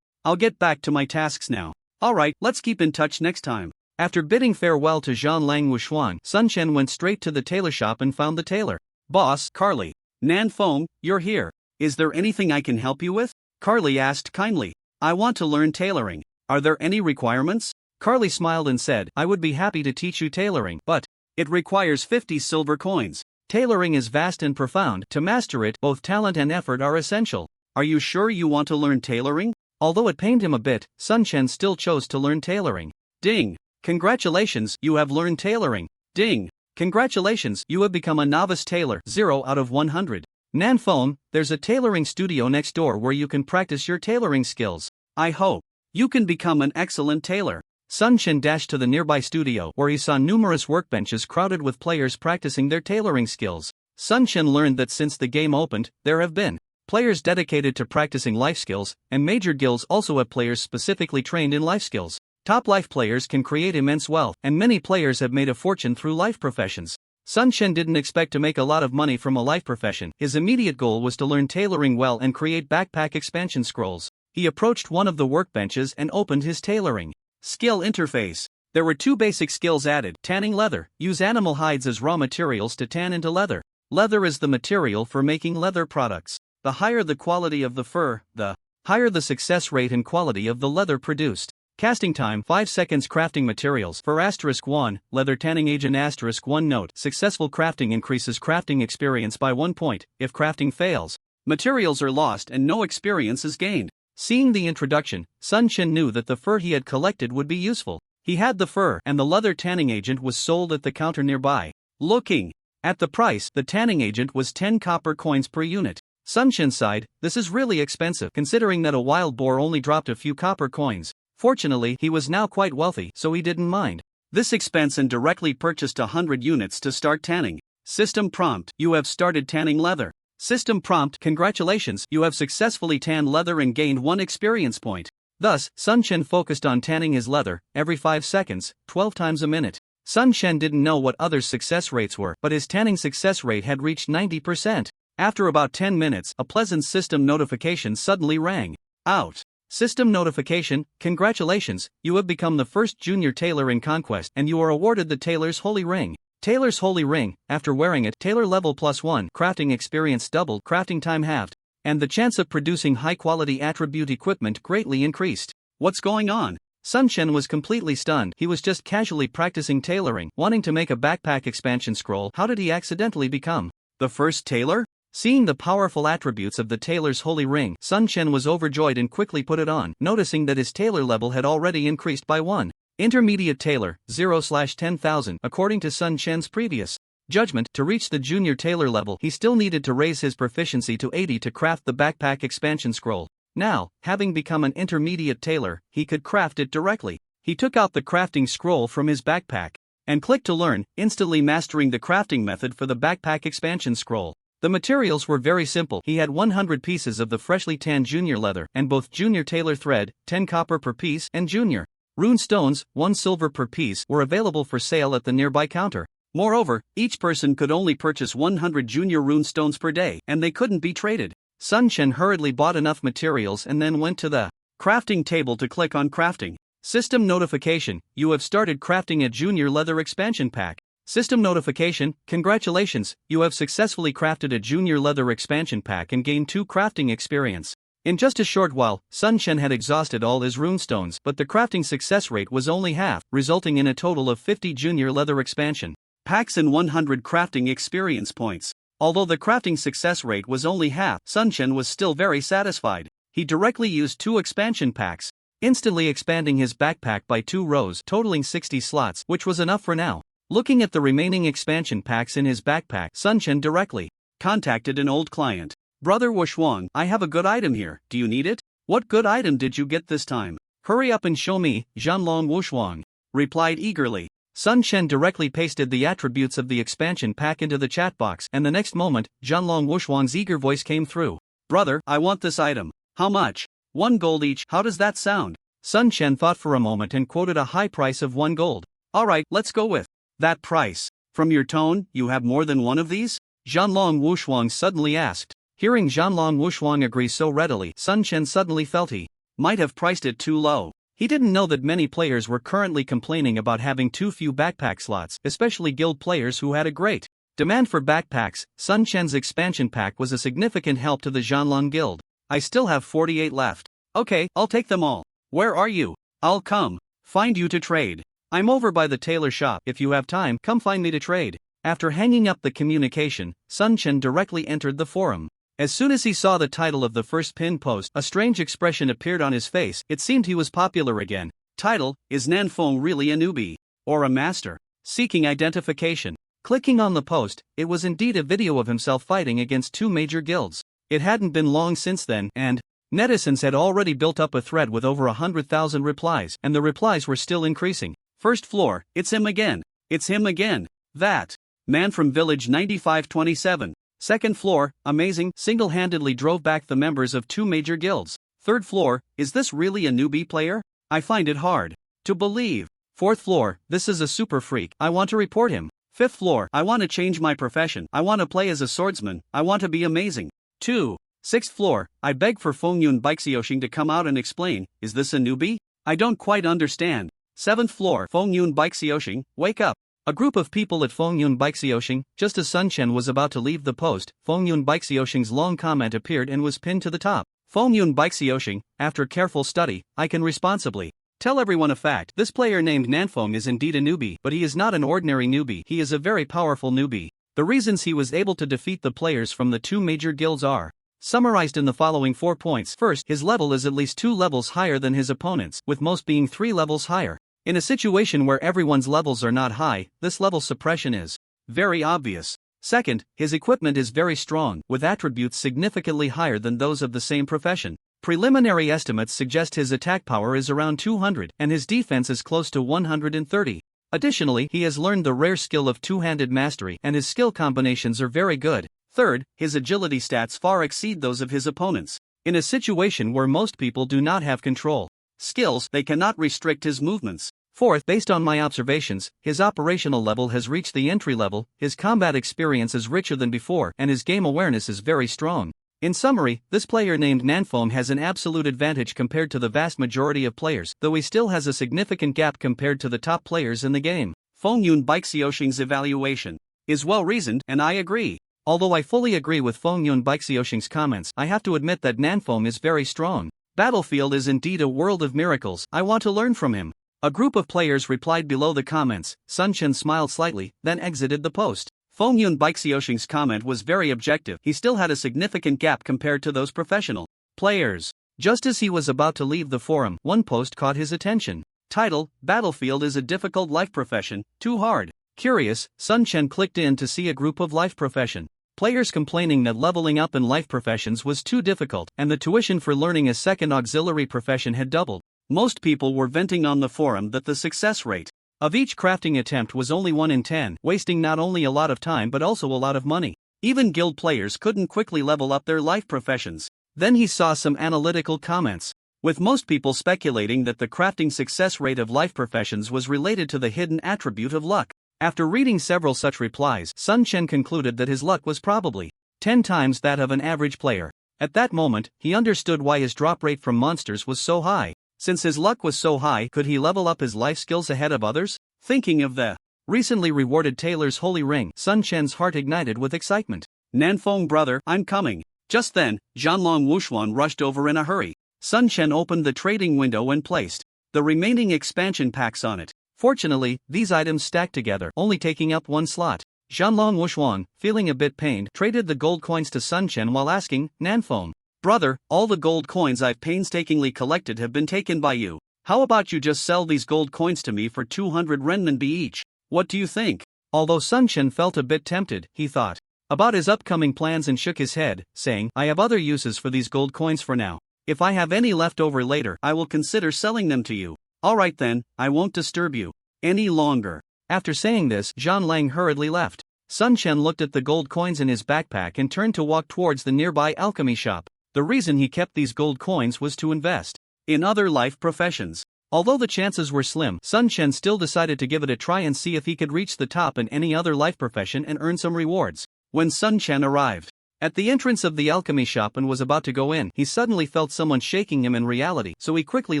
S1: I'll get back to my tasks now. Alright, let's keep in touch next time. After bidding farewell to Zhonlang Wushuang, Sun Chen went straight to the tailor shop and found the tailor. Boss, Carly. Nanfeng, you're here. Is there anything I can help you with? Carly asked kindly. I want to learn tailoring. Are there any requirements? Carly smiled and said, I would be happy to teach you tailoring, but it requires 50 silver coins. Tailoring is vast and profound. To master it, both talent and effort are essential. Are you sure you want to learn tailoring? Although it pained him a bit, Sun Chen still chose to learn tailoring. Ding! Congratulations, you have learned tailoring. Ding! Congratulations, you have become a novice tailor. 0 out of 100. Nanfeng, there's a tailoring studio next door where you can practice your tailoring skills. I hope you can become an excellent tailor. Sun Chen dashed to the nearby studio where he saw numerous workbenches crowded with players practicing their tailoring skills. Sun Chen learned that since the game opened, there have been players dedicated to practicing life skills, and major guilds also have players specifically trained in life skills. Top life players can create immense wealth, and many players have made a fortune through life professions. Sun Chen didn't expect to make a lot of money from a life profession. His immediate goal was to learn tailoring well and create backpack expansion scrolls. He approached one of the workbenches and opened his tailoring skill interface. There were 2 basic skills added. Tanning leather. Use animal hides as raw materials to tan into leather. Leather is the material for making leather products. The higher the quality of the fur, the higher the success rate and quality of the leather produced. Casting time 5 seconds. Crafting materials. For *1, leather tanning agent *1 note. Successful crafting increases crafting experience by 1 point. If crafting fails, materials are lost and no experience is gained. Seeing the introduction, Sun Chen knew that the fur he had collected would be useful. He had the fur, and the leather tanning agent was sold at the counter nearby. Looking at the price, the tanning agent was 10 copper coins per unit. Sun Chen sighed, this is really expensive considering that a wild boar only dropped a few copper coins. Fortunately, he was now quite wealthy, so he didn't mind this expense and directly purchased 100 units to start tanning. System prompt: you have started tanning leather. System prompt: congratulations, you have successfully tanned leather and gained 1 experience point. Thus, Sun Chen focused on tanning his leather every 5 seconds, 12 times a minute. Sun Chen didn't know what others' success rates were, but his tanning success rate had reached 90%. After about 10 minutes, a pleasant system notification suddenly rang out. System notification: congratulations, you have become the first junior tailor in Conquest and you are awarded the Tailor's Holy Ring. Tailor's Holy Ring: after wearing it, tailor level +1, crafting experience doubled, crafting time halved, and the chance of producing high-quality attribute equipment greatly increased. What's going on? Sun Chen was completely stunned. He was just casually practicing tailoring, wanting to make a backpack expansion scroll. How did he accidentally become the first tailor? Seeing the powerful attributes of the Tailor's Holy Ring, Sun Chen was overjoyed and quickly put it on, noticing that his tailor level had already increased by 1. Intermediate tailor, 0/10,000. According to Sun Chen's previous judgment, to reach the junior tailor level, he still needed to raise his proficiency to 80 to craft the backpack expansion scroll. Now, having become an intermediate tailor, he could craft it directly. He took out the crafting scroll from his backpack and clicked to learn, instantly mastering the crafting method for the backpack expansion scroll. The materials were very simple. He had 100 pieces of the freshly tanned junior leather, and both junior tailor thread, 10 copper per piece, and junior rune stones, 1 silver per piece, were available for sale at the nearby counter. Moreover, each person could only purchase 100 junior rune stones per day, and they couldn't be traded. Sun Chen hurriedly bought enough materials and then went to the crafting table to click on crafting. System notification: you have started crafting a junior leather expansion pack. System notification: congratulations, you have successfully crafted a junior leather expansion pack and gained 2 crafting experience. In just a short while, Sun Chen had exhausted all his runestones, but the crafting success rate was only half, resulting in a total of 50 junior leather expansion packs and 100 crafting experience points. Although the crafting success rate was only half, Sun Chen was still very satisfied. He directly used 2 expansion packs, instantly expanding his backpack by 2 rows, totaling 60 slots, which was enough for now. Looking at the remaining expansion packs in his backpack, Sun Chen directly contacted an old client. Brother Wuxuang, I have a good item here, do you need it? What good item did you get this time? Hurry up and show me, Zhanlong Wuxuang replied eagerly. Sun Chen directly pasted the attributes of the expansion pack into the chat box, and the next moment, Zhanlong Wuxuang's eager voice came through. Brother, I want this item. How much? 1 gold each. How does that sound? Sun Chen thought for a moment and quoted a high price of 1 gold. Alright, let's go with that price. From your tone, you have more than one of these? Zhanlong Wuxuang suddenly asked. Hearing Zhanlong Wuxuang agree so readily, Sun Chen suddenly felt he might have priced it too low. He didn't know that many players were currently complaining about having too few backpack slots, especially guild players who had a great demand for backpacks. Sun Chen's expansion pack was a significant help to the Zhanlong guild. I still have 48 left. Okay, I'll take them all. Where are you? I'll come find you to trade. I'm over by the tailor shop. If you have time, come find me to trade. After hanging up the communication, Sun Chen directly entered the forum. As soon as he saw the title of the first pinned post, a strange expression appeared on his face. It seemed he was popular again. Title: Is Nanfeng really a newbie? Or a master? Seeking identification. Clicking on the post, it was indeed a video of himself fighting against 2 major guilds. It hadn't been long since then, and netizens had already built up a thread with over 100,000 replies, and the replies were still increasing. First floor, it's him again. It's him again. That man from village 9527. Second floor, amazing, single-handedly drove back the members of 2 major guilds. Third floor, is this really a newbie player? I find it hard to believe. Fourth floor, this is a super freak, I want to report him. Fifth floor, I want to change my profession, I want to play as a swordsman, I want to be amazing. 2. Sixth floor, I beg for Fengyun Baixiaoxing to come out and explain, is this a newbie? I don't quite understand. Seventh floor, Fengyun Baixiaoxing, wake up. A group of people at Fengyun Baixiaoxing. Just as Sun Chen was about to leave the post, Fengyun Baixiaoxing's long comment appeared and was pinned to the top. Fengyun Baixiaoxing, after careful study, I can responsibly tell everyone a fact. This player named Nanfeng is indeed a newbie, but he is not an ordinary newbie. He is a very powerful newbie. The reasons he was able to defeat the players from the 2 major guilds are summarized in the following 4 points. First, his level is at least 2 levels higher than his opponents, with most being 3 levels higher. In a situation where everyone's levels are not high, this level suppression is very obvious. Second, his equipment is very strong, with attributes significantly higher than those of the same profession. Preliminary estimates suggest his attack power is around 200, and his defense is close to 130. Additionally, he has learned the rare skill of two-handed mastery, and his skill combinations are very good. Third, his agility stats far exceed those of his opponents. In a situation where most people do not have control skills, they cannot restrict his movements. Fourth, based on my observations, his operational level has reached the entry level, his combat experience is richer than before, and his game awareness is very strong. In summary, this player named Nanfeng has an absolute advantage compared to the vast majority of players, though he still has a significant gap compared to the top players in the game. Fengyun Baixiaoxing's evaluation is well reasoned, and I agree. Although I fully agree with Fengyun Baixiaoxing's comments, I have to admit that Nanfeng is very strong. Battlefield is indeed a world of miracles, I want to learn from him. A group of players replied below the comments. Sun Chen smiled slightly, then exited the post. Fengyun Baixiaoxing's comment was very objective. He still had a significant gap compared to those professional players. Just as he was about to leave the forum, one post caught his attention. Title: Battlefield is a difficult life profession, too hard. Curious, Sun Chen clicked in to see a group of life profession players complaining that leveling up in life professions was too difficult, and the tuition for learning a second auxiliary profession had doubled. Most people were venting on the forum that the success rate of each crafting attempt was only 1 in 10, wasting not only a lot of time but also a lot of money. Even guild players couldn't quickly level up their life professions. Then he saw some analytical comments, with most people speculating that the crafting success rate of life professions was related to the hidden attribute of luck. After reading several such replies, Sun Chen concluded that his luck was probably 10 times that of an average player. At that moment, he understood why his drop rate from monsters was so high. Since his luck was so high, could he level up his life skills ahead of others? Thinking of the recently rewarded tailor's holy ring, Sun Chen's heart ignited with excitement. Nanfeng brother, I'm coming. Just then, Zhanlong Wushuan rushed over in a hurry. Sun Chen opened the trading window and placed the remaining expansion packs on it. Fortunately, these items stacked together, only taking up one slot. Zhanlong Wushuan, feeling a bit pained, traded the gold coins to Sun Chen while asking, Nanfeng brother, all the gold coins I've painstakingly collected have been taken by you. How about you just sell these gold coins to me for 200 renminbi each? What do you think? Although Sun Chen felt a bit tempted, he thought about his upcoming plans and shook his head, saying, I have other uses for these gold coins for now. If I have any left over later, I will consider selling them to you. Alright then, I won't disturb you any longer. After saying this, Zhan Lang hurriedly left. Sun Chen looked at the gold coins in his backpack and turned to walk towards the nearby alchemy shop. The reason he kept these gold coins was to invest in other life professions. Although the chances were slim, Sun Chen still decided to give it a try and see if he could reach the top in any other life profession and earn some rewards. When Sun Chen arrived at the entrance of the alchemy shop and was about to go in, he suddenly felt someone shaking him in reality, so he quickly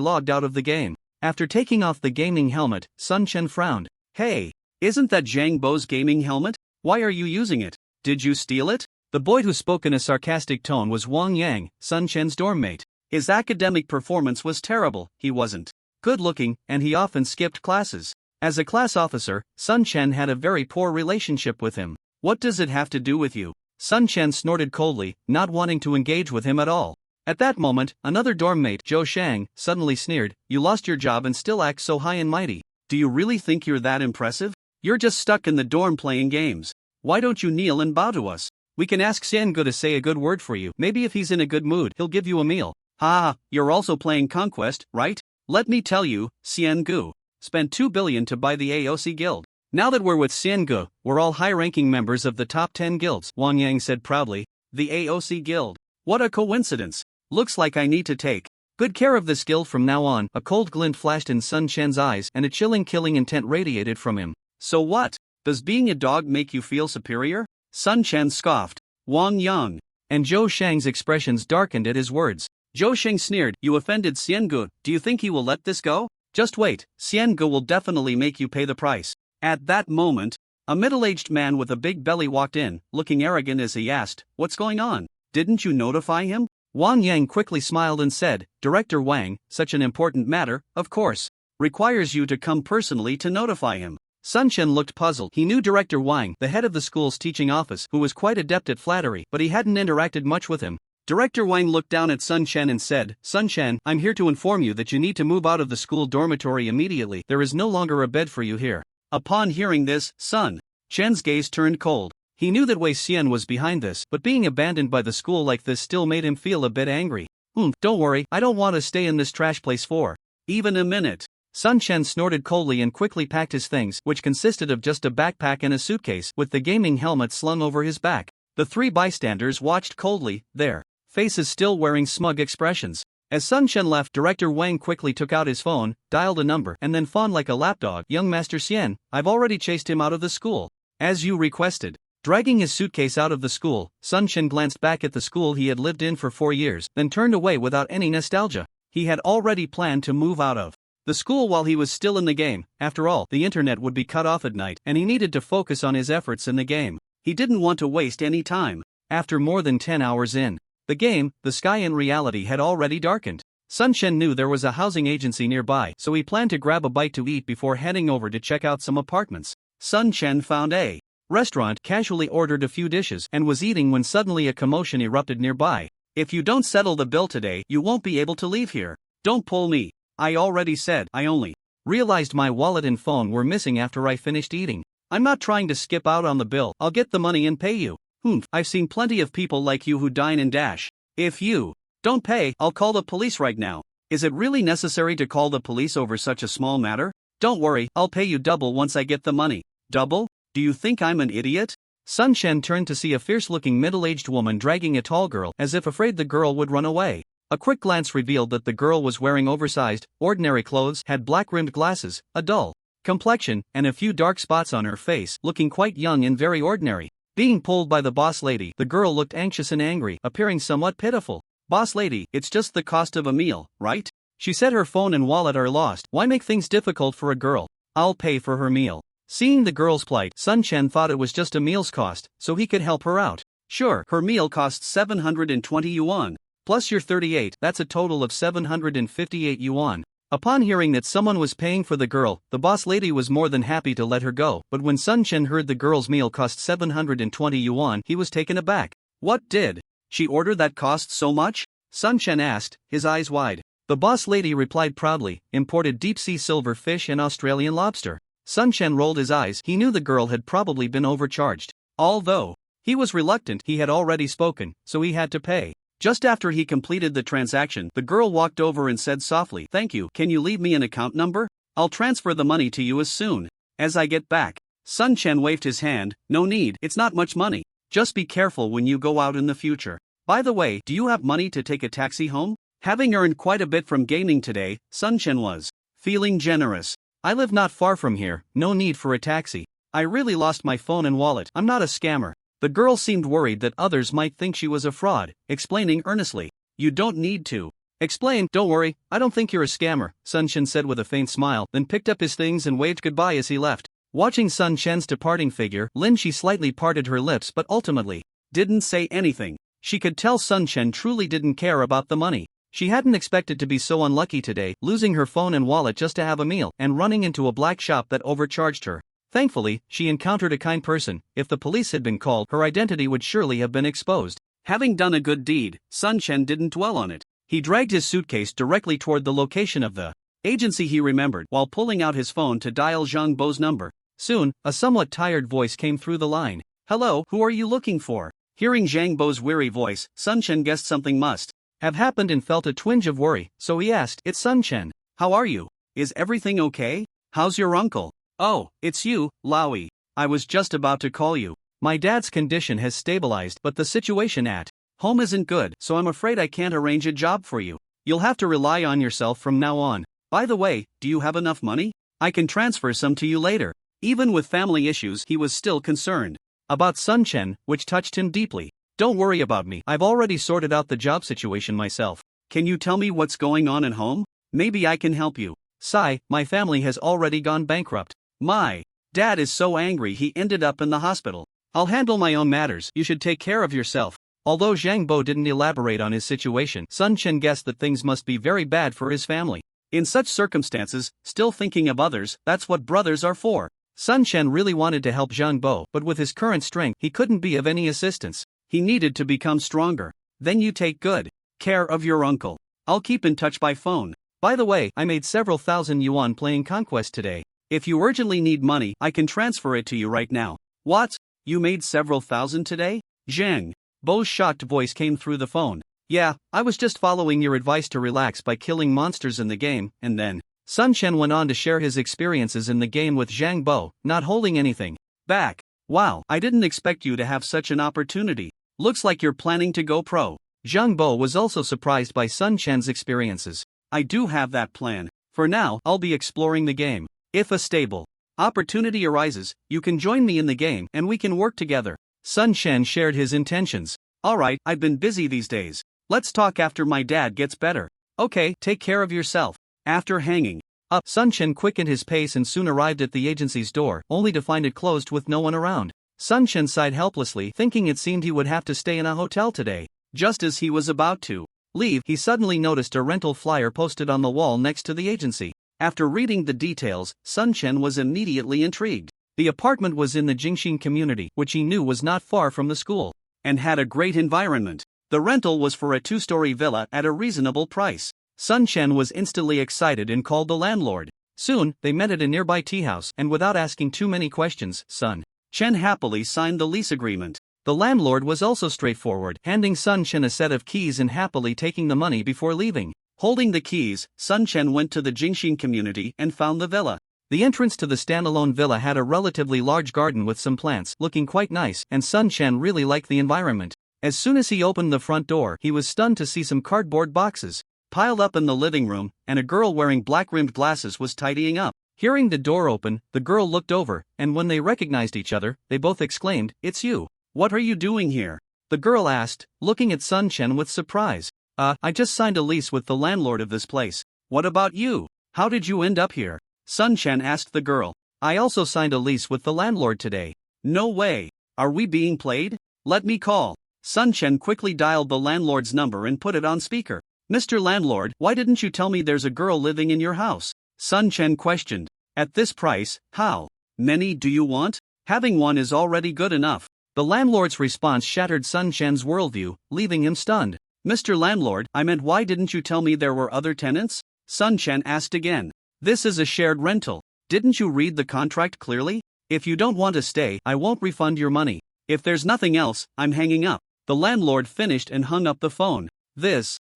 S1: logged out of the game. After taking off the gaming helmet, Sun Chen frowned. Hey, isn't that Zhang Bo's gaming helmet? Why are you using it? Did you steal it? The boy who spoke in a sarcastic tone was Wang Yang, Sun Chen's dorm mate. His academic performance was terrible, he wasn't good-looking, and he often skipped classes. As a class officer, Sun Chen had a very poor relationship with him. What does it have to do with you? Sun Chen snorted coldly, not wanting to engage with him at all. At that moment, another dorm mate, Zhou Shang, suddenly sneered, You lost your job and still act so high and mighty. Do you really think you're that impressive? You're just stuck in the dorm playing games. Why don't you kneel and bow to us? We can ask Xiangu to say a good word for you. Maybe if he's in a good mood, he'll give you a meal. Ha, you're also playing Conquest, right? Let me tell you, Xiangu spent 2 billion to buy the AOC guild. Now that we're with Xiangu, we're all high-ranking members of the top 10 guilds, Wang Yang said proudly. The AOC guild. What a coincidence. Looks like I need to take good care of this guild from now on. A cold glint flashed in Sun Chen's eyes and a chilling killing intent radiated from him. So what? Does being a dog make you feel superior? Sun Chen scoffed. Wang Yang and Zhou Shang's expressions darkened at his words. Zhou Shang sneered, You offended Xiangu, do you think he will let this go? Just wait, Xiangu will definitely make you pay the price. At that moment, a middle-aged man with a big belly walked in, looking arrogant as he asked, What's going on? Didn't you notify him? Wang Yang quickly smiled and said, Director Wang, such an important matter, of course, requires you to come personally to notify him. Sun Chen looked puzzled. He knew Director Wang, the head of the school's teaching office, who was quite adept at flattery, but he hadn't interacted much with him. Director Wang looked down at Sun Chen and said, Sun Chen, I'm here to inform you that you need to move out of the school dormitory immediately. There is no longer a bed for you here. Upon hearing this, Sun Chen's gaze turned cold. He knew that Wei Xian was behind this, but being abandoned by the school like this still made him feel a bit angry. Don't worry, I don't want to stay in this trash place for even a minute. Sun Chen snorted coldly and quickly packed his things, which consisted of just a backpack and a suitcase, with the gaming helmet slung over his back. The three bystanders watched coldly, their faces still wearing smug expressions. As Sun Chen left, Director Wang quickly took out his phone, dialed a number, and then fawned like a lapdog. Young Master Xian, I've already chased him out of the school. As you requested. Dragging his suitcase out of the school, Sun Chen glanced back at the school he had lived in for 4 years, then turned away without any nostalgia. He had already planned to move out of the school while he was still in the game. After all, the internet would be cut off at night, and he needed to focus on his efforts in the game. He didn't want to waste any time. After more than 10 hours in the game, the sky in reality had already darkened. Sun Chen knew there was a housing agency nearby, so he planned to grab a bite to eat before heading over to check out some apartments. Sun Chen found a restaurant, casually ordered a few dishes, and was eating when suddenly a commotion erupted nearby. If you don't settle the bill today, you won't be able to leave here. Don't pull me. I already said. I only realized my wallet and phone were missing after I finished eating. I'm not trying to skip out on the bill. I'll get the money and pay you. I've seen plenty of people like you who dine and dash. If you don't pay, I'll call the police right now. Is it really necessary to call the police over such a small matter? Don't worry, I'll pay you double once I get the money. Double? Do you think I'm an idiot? Sun Chen turned to see a fierce-looking middle-aged woman dragging a tall girl, as if afraid the girl would run away. A quick glance revealed that the girl was wearing oversized, ordinary clothes, had black-rimmed glasses, a dull complexion, and a few dark spots on her face, looking quite young and very ordinary. Being pulled by the boss lady, the girl looked anxious and angry, appearing somewhat pitiful. Boss lady, it's just the cost of a meal, right? She said her phone and wallet are lost. Why make things difficult for a girl? I'll pay for her meal. Seeing the girl's plight, Sun Chen thought it was just a meal's cost, so he could help her out. Sure, her meal costs 720 yuan. Plus your 38, that's a total of 758 yuan. Upon hearing that someone was paying for the girl, the boss lady was more than happy to let her go, but when Sun Chen heard the girl's meal cost 720 yuan, he was taken aback. What did she order that cost so much? Sun Chen asked, his eyes wide. The boss lady replied proudly, imported deep-sea silver fish and Australian lobster. Sun Chen rolled his eyes. He knew the girl had probably been overcharged. Although he was reluctant, he had already spoken, so he had to pay. Just after he completed the transaction, the girl walked over and said softly, "Thank you, can you leave me an account number? I'll transfer the money to you as soon as I get back." Sun Chen waved his hand, "No need, it's not much money. Just be careful when you go out in the future. By the way, do you have money to take a taxi home?" Having earned quite a bit from gaming today, Sun Chen was feeling generous. "I live not far from here, no need for a taxi. I really lost my phone and wallet. I'm not a scammer." The girl seemed worried that others might think she was a fraud, explaining earnestly, "You don't need to explain. Don't worry, I don't think you're a scammer," Sun Chen said with a faint smile, then picked up his things and waved goodbye as he left. Watching Sun Chen's departing figure, Lin Shi slightly parted her lips but ultimately didn't say anything. She could tell Sun Chen truly didn't care about the money. She hadn't expected to be so unlucky today, losing her phone and wallet just to have a meal, and running into a black shop that overcharged her. Thankfully, she encountered a kind person. If the police had been called, her identity would surely have been exposed. Having done a good deed, Sun Chen didn't dwell on it. He dragged his suitcase directly toward the location of the agency he remembered, while pulling out his phone to dial Zhang Bo's number. Soon, a somewhat tired voice came through the line. "Hello, who are you looking for?" Hearing Zhang Bo's weary voice, Sun Chen guessed something must have happened and felt a twinge of worry, so he asked, "It's Sun Chen. How are you? Is everything okay? How's your uncle?" "Oh, it's you, Lowy. I was just about to call you. My dad's condition has stabilized, but the situation at home isn't good, so I'm afraid I can't arrange a job for you. You'll have to rely on yourself from now on. By the way, do you have enough money? I can transfer some to you later." Even with family issues, he was still concerned about Sun Chen, which touched him deeply. "Don't worry about me, I've already sorted out the job situation myself. Can you tell me what's going on at home? Maybe I can help you." "Sigh, my family has already gone bankrupt. My dad is so angry he ended up in the hospital. I'll handle my own matters, you should take care of yourself." Although Zhang Bo didn't elaborate on his situation, Sun Chen guessed that things must be very bad for his family. In such circumstances, still thinking of others, that's what brothers are for. Sun Chen really wanted to help Zhang Bo, but with his current strength, he couldn't be of any assistance. He needed to become stronger. "Then you take good care of your uncle. I'll keep in touch by phone. By the way, I made several thousand yuan playing Conquest today. If you urgently need money, I can transfer it to you right now." "What? You made several thousand today?" Zhang Bo's shocked voice came through the phone. "Yeah, I was just following your advice to relax by killing monsters in the game, and then..." Sun Chen went on to share his experiences in the game with Zhang Bo, not holding anything back. "Wow, I didn't expect you to have such an opportunity. Looks like you're planning to go pro." Zhang Bo was also surprised by Sun Chen's experiences. "I do have that plan. For now, I'll be exploring the game. If a stable opportunity arises, you can join me in the game and we can work together." Sun Chen shared his intentions. "Alright, I've been busy these days. Let's talk after my dad gets better." "Okay, take care of yourself." After hanging up, Sun Chen quickened his pace and soon arrived at the agency's door, only to find it closed with no one around. Sun Chen sighed helplessly, thinking it seemed he would have to stay in a hotel today. Just as he was about to leave, he suddenly noticed a rental flyer posted on the wall next to the agency. After reading the details, Sun Chen was immediately intrigued. The apartment was in the Jingxin community, which he knew was not far from the school, and had a great environment. The rental was for a 2-story villa at a reasonable price. Sun Chen was instantly excited and called the landlord. Soon, they met at a nearby tea house, and without asking too many questions, Sun Chen happily signed the lease agreement. The landlord was also straightforward, handing Sun Chen a set of keys and happily taking the money before leaving. Holding the keys, Sun Chen went to the Jingxin community and found the villa. The entrance to the standalone villa had a relatively large garden with some plants, looking quite nice, and Sun Chen really liked the environment. As soon as he opened the front door, he was stunned to see some cardboard boxes piled up in the living room, and a girl wearing black-rimmed glasses was tidying up. Hearing the door open, the girl looked over, and when they recognized each other, they both exclaimed, "It's you. What are you doing here?" The girl asked, looking at Sun Chen with surprise. I just signed a lease with the landlord of this place. What about you? How did you end up here?" Sun Chen asked the girl. "I also signed a lease with the landlord today." "No way. Are we being played? Let me call." Sun Chen quickly dialed the landlord's number and put it on speaker. "Mr. Landlord, why didn't you tell me there's a girl living in your house?" Sun Chen questioned. "At this price, how many do you want? Having one is already good enough." The landlord's response shattered Sun Chen's worldview, leaving him stunned. "Mr. Landlord, I meant why didn't you tell me there were other tenants?" Sun Chen asked again. "This is a shared rental. Didn't you read the contract clearly? If you don't want to stay, I won't refund your money. If there's nothing else, I'm hanging up." The landlord finished and hung up the phone.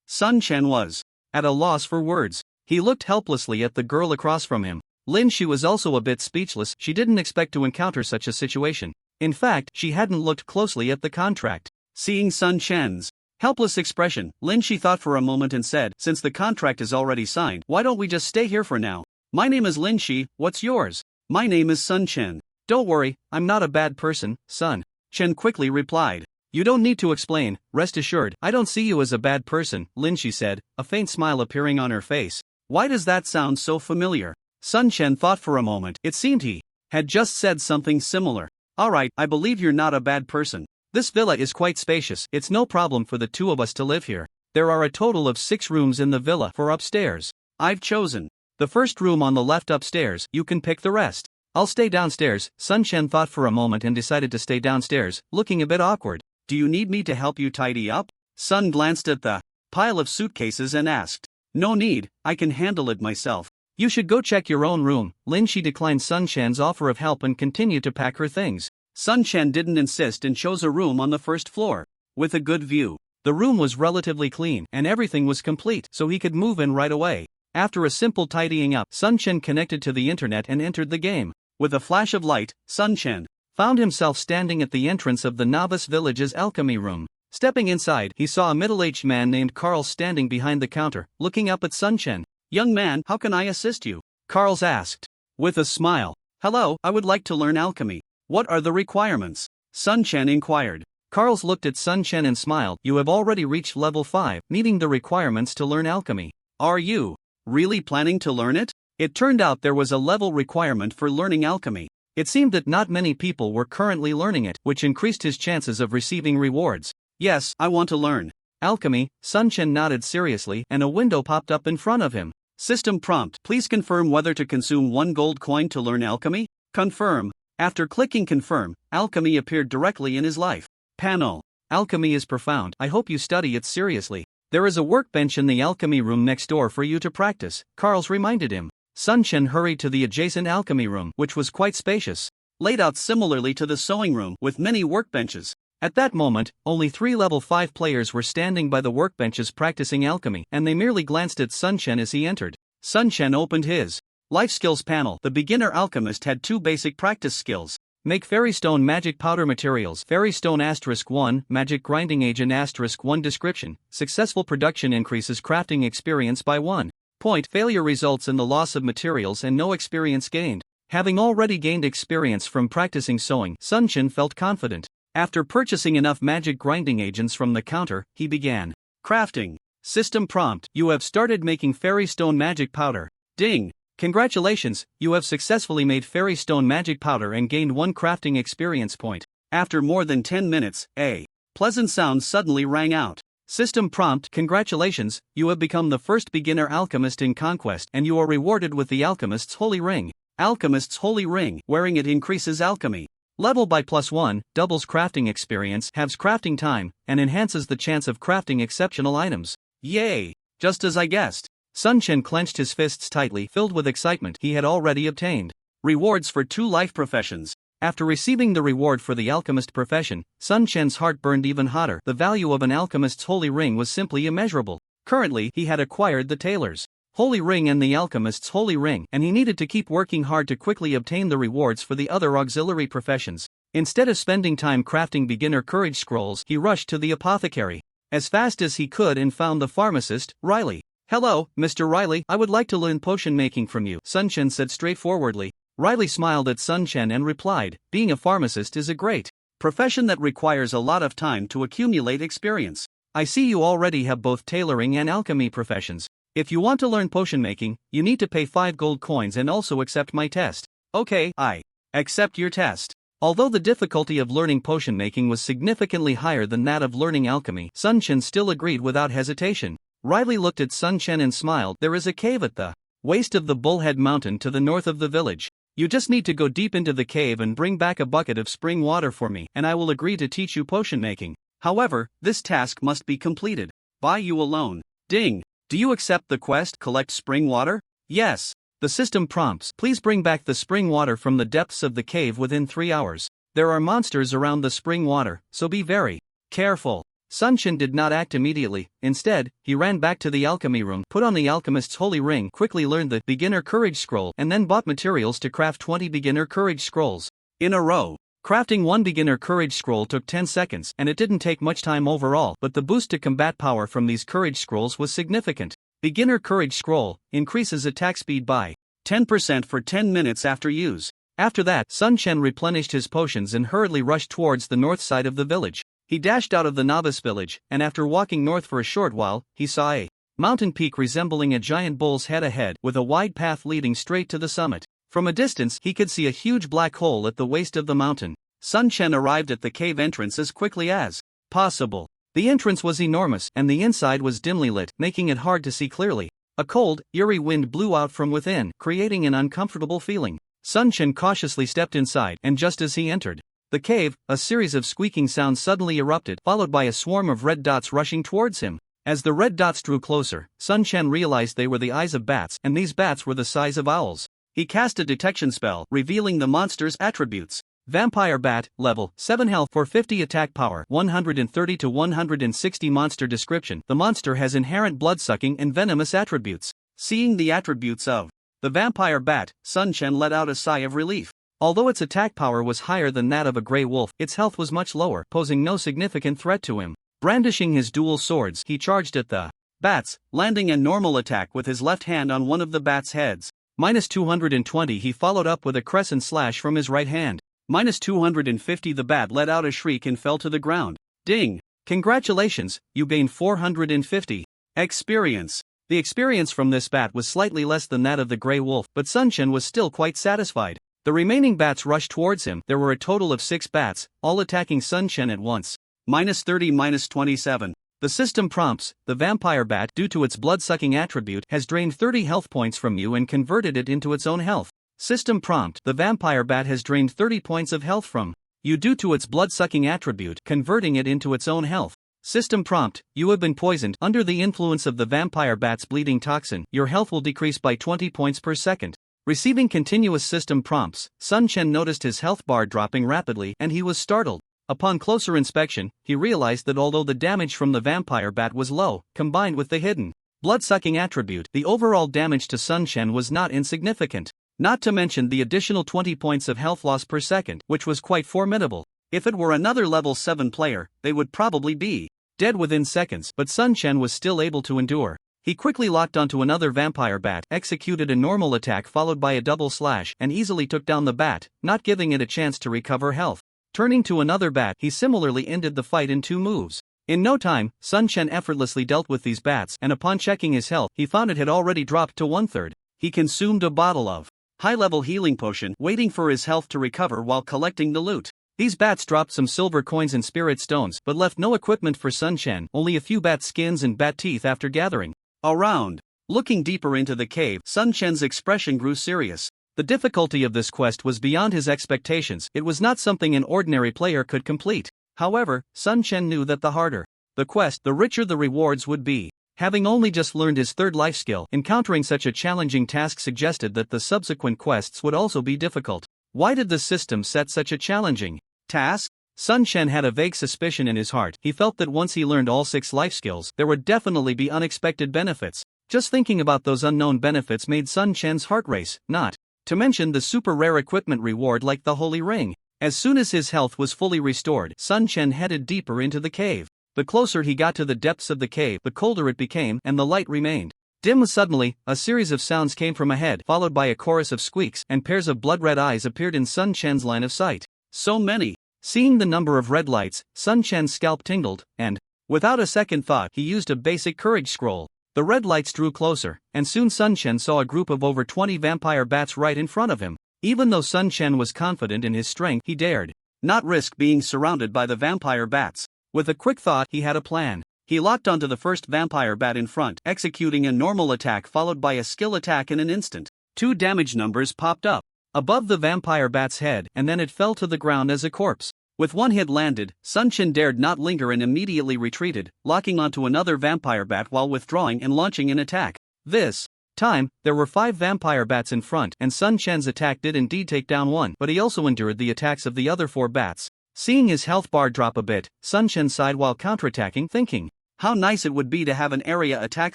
S1: Sun Chen was at a loss for words. He looked helplessly at the girl across from him. Lin Shi was also a bit speechless. She didn't expect to encounter such a situation. In fact, she hadn't looked closely at the contract. Seeing Sun Chen's helpless expression, Lin Shi thought for a moment and said, "Since the contract is already signed, why don't we just stay here for now? My name is Lin Shi, what's yours?" "My name is Sun Chen." "Don't worry, I'm not a bad person," Sun Chen quickly replied. "You don't need to explain, rest assured, I don't see you as a bad person," Lin Shi said, a faint smile appearing on her face. Why does that sound so familiar? Sun Chen thought for a moment. It seemed he had just said something similar. "Alright, I believe you're not a bad person. This villa is quite spacious. It's no problem for the two of us to live here. There are a total of 6 rooms in the villa for upstairs. I've chosen the first room on the left upstairs. You can pick the rest." "I'll stay downstairs." Sun Chen thought for a moment and decided to stay downstairs, looking a bit awkward. "Do you need me to help you tidy up?" Sun glanced at the pile of suitcases and asked. "No need, I can handle it myself." "You should go check your own room." Lin Shi declined Sun Chen's offer of help and continued to pack her things. Sun Chen didn't insist and chose a room on the first floor, with a good view. The room was relatively clean and everything was complete, so he could move in right away. After a simple tidying up, Sun Chen connected to the internet and entered the game. With a flash of light, Sun Chen found himself standing at the entrance of the novice village's alchemy room. Stepping inside, he saw a middle-aged man named Carl standing behind the counter, looking up at Sun Chen. "Young man, how can I assist you?" Carl asked. With a smile. "Hello, I would like to learn alchemy. What are the requirements?" Sun Chen inquired. Carl looked at Sun Chen and smiled. "You have already reached level 5, meeting the requirements to learn alchemy. Are you really planning to learn it?" It turned out there was a level requirement for learning alchemy. It seemed that not many people were currently learning it, which increased his chances of receiving rewards. "Yes, I want to learn alchemy." Sun Chen nodded seriously, and a window popped up in front of him. System prompt: "Please confirm whether to consume 1 gold coin to learn alchemy." Confirm. After clicking confirm, alchemy appeared directly in his life panel. "Alchemy is profound. I hope you study it seriously. There is a workbench in the alchemy room next door for you to practice," Carl reminded him. Sun Chen hurried to the adjacent alchemy room, which was quite spacious, laid out similarly to the sewing room, with many workbenches. At that moment, only 3 level 5 players were standing by the workbenches practicing alchemy, and they merely glanced at Sun Chen as he entered. Sun Chen opened his life skills panel. The beginner alchemist had 2 basic practice skills. Make fairy stone magic powder materials. Fairy stone *1, magic grinding agent *1 description. Successful production increases crafting experience by 1 point. Failure results in the loss of materials and no experience gained. Having already gained experience from practicing sewing, Sun Chen felt confident. After purchasing enough magic grinding agents from the counter, he began crafting. System prompt: "You have started making fairy stone magic powder." Ding! Congratulations, you have successfully made fairy stone magic powder and gained 1 crafting experience point. After more than 10 minutes, a pleasant sound suddenly rang out. System prompt: "Congratulations, you have become the first beginner alchemist in Conquest and you are rewarded with the Alchemist's Holy Ring. Alchemist's Holy Ring. Wearing it increases alchemy level by +1, doubles crafting experience, halves crafting time, and enhances the chance of crafting exceptional items." Yay! Just as I guessed. Sun Chen clenched his fists tightly, filled with excitement. He had already obtained rewards for 2 life professions. After receiving the reward for the alchemist profession, Sun Chen's heart burned even hotter. The value of an alchemist's holy ring was simply immeasurable. Currently, he had acquired the tailor's holy ring and the alchemist's holy ring, and he needed to keep working hard to quickly obtain the rewards for the other auxiliary professions. Instead of spending time crafting beginner courage scrolls, he rushed to the apothecary as fast as he could and found the pharmacist, Riley. Hello, Mr. Riley, I would like to learn potion making from you, Sun Chen said straightforwardly. Riley smiled at Sun Chen and replied, being a pharmacist is a great profession that requires a lot of time to accumulate experience. I see you already have both tailoring and alchemy professions. If you want to learn potion making, you need to pay 5 gold coins and also accept my test. Okay, I accept your test. Although the difficulty of learning potion making was significantly higher than that of learning alchemy, Sun Chen still agreed without hesitation. Riley looked at Sun Chen and smiled. There is a cave at the waist of the Bullhead Mountain to the north of the village. You just need to go deep into the cave and bring back a bucket of spring water for me, and I will agree to teach you potion making. However, this task must be completed by you alone. Ding! Do you accept the quest? Collect spring water? Yes. The system prompts. Please bring back the spring water from the depths of the cave within 3 hours. There are monsters around the spring water, so be very careful. Sun Chen did not act immediately. Instead, he ran back to the alchemy room, put on the alchemist's holy ring, quickly learned the beginner courage scroll, and then bought materials to craft 20 beginner courage scrolls in a row. Crafting one beginner courage scroll took 10 seconds, and it didn't take much time overall, but the boost to combat power from these courage scrolls was significant. Beginner courage scroll increases attack speed by 10% for 10 minutes after use. After that, Sun Chen replenished his potions and hurriedly rushed towards the north side of the village. He dashed out of the novice village, and after walking north for a short while, he saw a mountain peak resembling a giant bull's head ahead, with a wide path leading straight to the summit. From a distance, he could see a huge black hole at the waist of the mountain. Sun Chen arrived at the cave entrance as quickly as possible. The entrance was enormous, and the inside was dimly lit, making it hard to see clearly. A cold, eerie wind blew out from within, creating an uncomfortable feeling. Sun Chen cautiously stepped inside, and just as he entered the cave, a series of squeaking sounds suddenly erupted, followed by a swarm of red dots rushing towards him. As the red dots drew closer, Sun Chen realized they were the eyes of bats, and these bats were the size of owls. He cast a detection spell, revealing the monster's attributes. Vampire Bat, level 7 health for 50 attack power, 130 to 160 monster description. The monster has inherent blood-sucking and venomous attributes. Seeing the attributes of the Vampire Bat, Sun Chen let out a sigh of relief. Although its attack power was higher than that of a gray wolf, its health was much lower, posing no significant threat to him. Brandishing his dual swords, he charged at the bats, landing a normal attack with his left hand on one of the bats' heads. Minus 220. He followed up with a crescent slash from his right hand. Minus 250. The bat let out a shriek and fell to the ground. Ding! Congratulations, you gained 450 experience. The experience from this bat was slightly less than that of the gray wolf, but Sun Chen was still quite satisfied. The remaining bats rushed towards him. There were a total of 6 bats, all attacking Sun Chen at once. Minus 30. Minus 27. The system prompts. The Vampire Bat, due to its blood-sucking attribute, has drained 30 health points from you and converted it into its own health. System prompt. The Vampire Bat has drained 30 points of health from you due to its blood-sucking attribute, converting it into its own health. System prompt. You have been poisoned. Under the influence of the Vampire Bat's bleeding toxin, your health will decrease by 20 points per second. Receiving continuous system prompts, Sun Chen noticed his health bar dropping rapidly, and he was startled. Upon closer inspection, he realized that although the damage from the Vampire Bat was low, combined with the hidden blood-sucking attribute, the overall damage to Sun Chen was not insignificant. Not to mention the additional 20 points of health loss per second, which was quite formidable. If it were another level 7 player, they would probably be dead within seconds, but Sun Chen was still able to endure. He quickly locked onto another Vampire Bat, executed a normal attack followed by a double slash, and easily took down the bat, not giving it a chance to recover health. Turning to another bat, he similarly ended the fight in 2 moves. In no time, Sun Chen effortlessly dealt with these bats, and upon checking his health, he found it had already dropped to 1/3. He consumed a bottle of high-level healing potion, waiting for his health to recover while collecting the loot. These bats dropped some silver coins and spirit stones, but left no equipment for Sun Chen, only a few bat skins and bat teeth after gathering around. Looking deeper into the cave, Sun Chen's expression grew serious. The difficulty of this quest was beyond his expectations. It was not something an ordinary player could complete. However, Sun Chen knew that the harder the quest, the richer the rewards would be. Having only just learned his 3rd life skill, encountering such a challenging task suggested that the subsequent quests would also be difficult. Why did the system set such a challenging task? Sun Chen had a vague suspicion in his heart. He felt that once he learned all 6 life skills, there would definitely be unexpected benefits. Just thinking about those unknown benefits made Sun Chen's heart race, not to mention the super rare equipment reward like the Holy Ring. As soon as his health was fully restored, Sun Chen headed deeper into the cave. The closer he got to the depths of the cave, the colder it became, and the light remained Dim suddenly, a series of sounds came from ahead, followed by a chorus of squeaks, and pairs of blood-red eyes appeared in Sun Chen's line of sight. So many! Seeing the number of red lights, Sun Chen's scalp tingled, and, without a second thought, he used a basic courage scroll. The red lights drew closer, and soon Sun Chen saw a group of over 20 vampire bats right in front of him. Even though Sun Chen was confident in his strength, he dared not risk being surrounded by the vampire bats. With a quick thought, he had a plan. He locked onto the first vampire bat in front, executing a normal attack followed by a skill attack in an instant. 2 damage numbers popped up above the vampire bat's head, and then it fell to the ground as a corpse. With one hit landed, Sun Chen dared not linger and immediately retreated, locking onto another vampire bat while withdrawing and launching an attack. This time, there were 5 vampire bats in front, and Sun Chen's attack did indeed take down one, but he also endured the attacks of the other 4 bats. Seeing his health bar drop a bit, Sun Chen sighed while counterattacking, thinking how nice it would be to have an area attack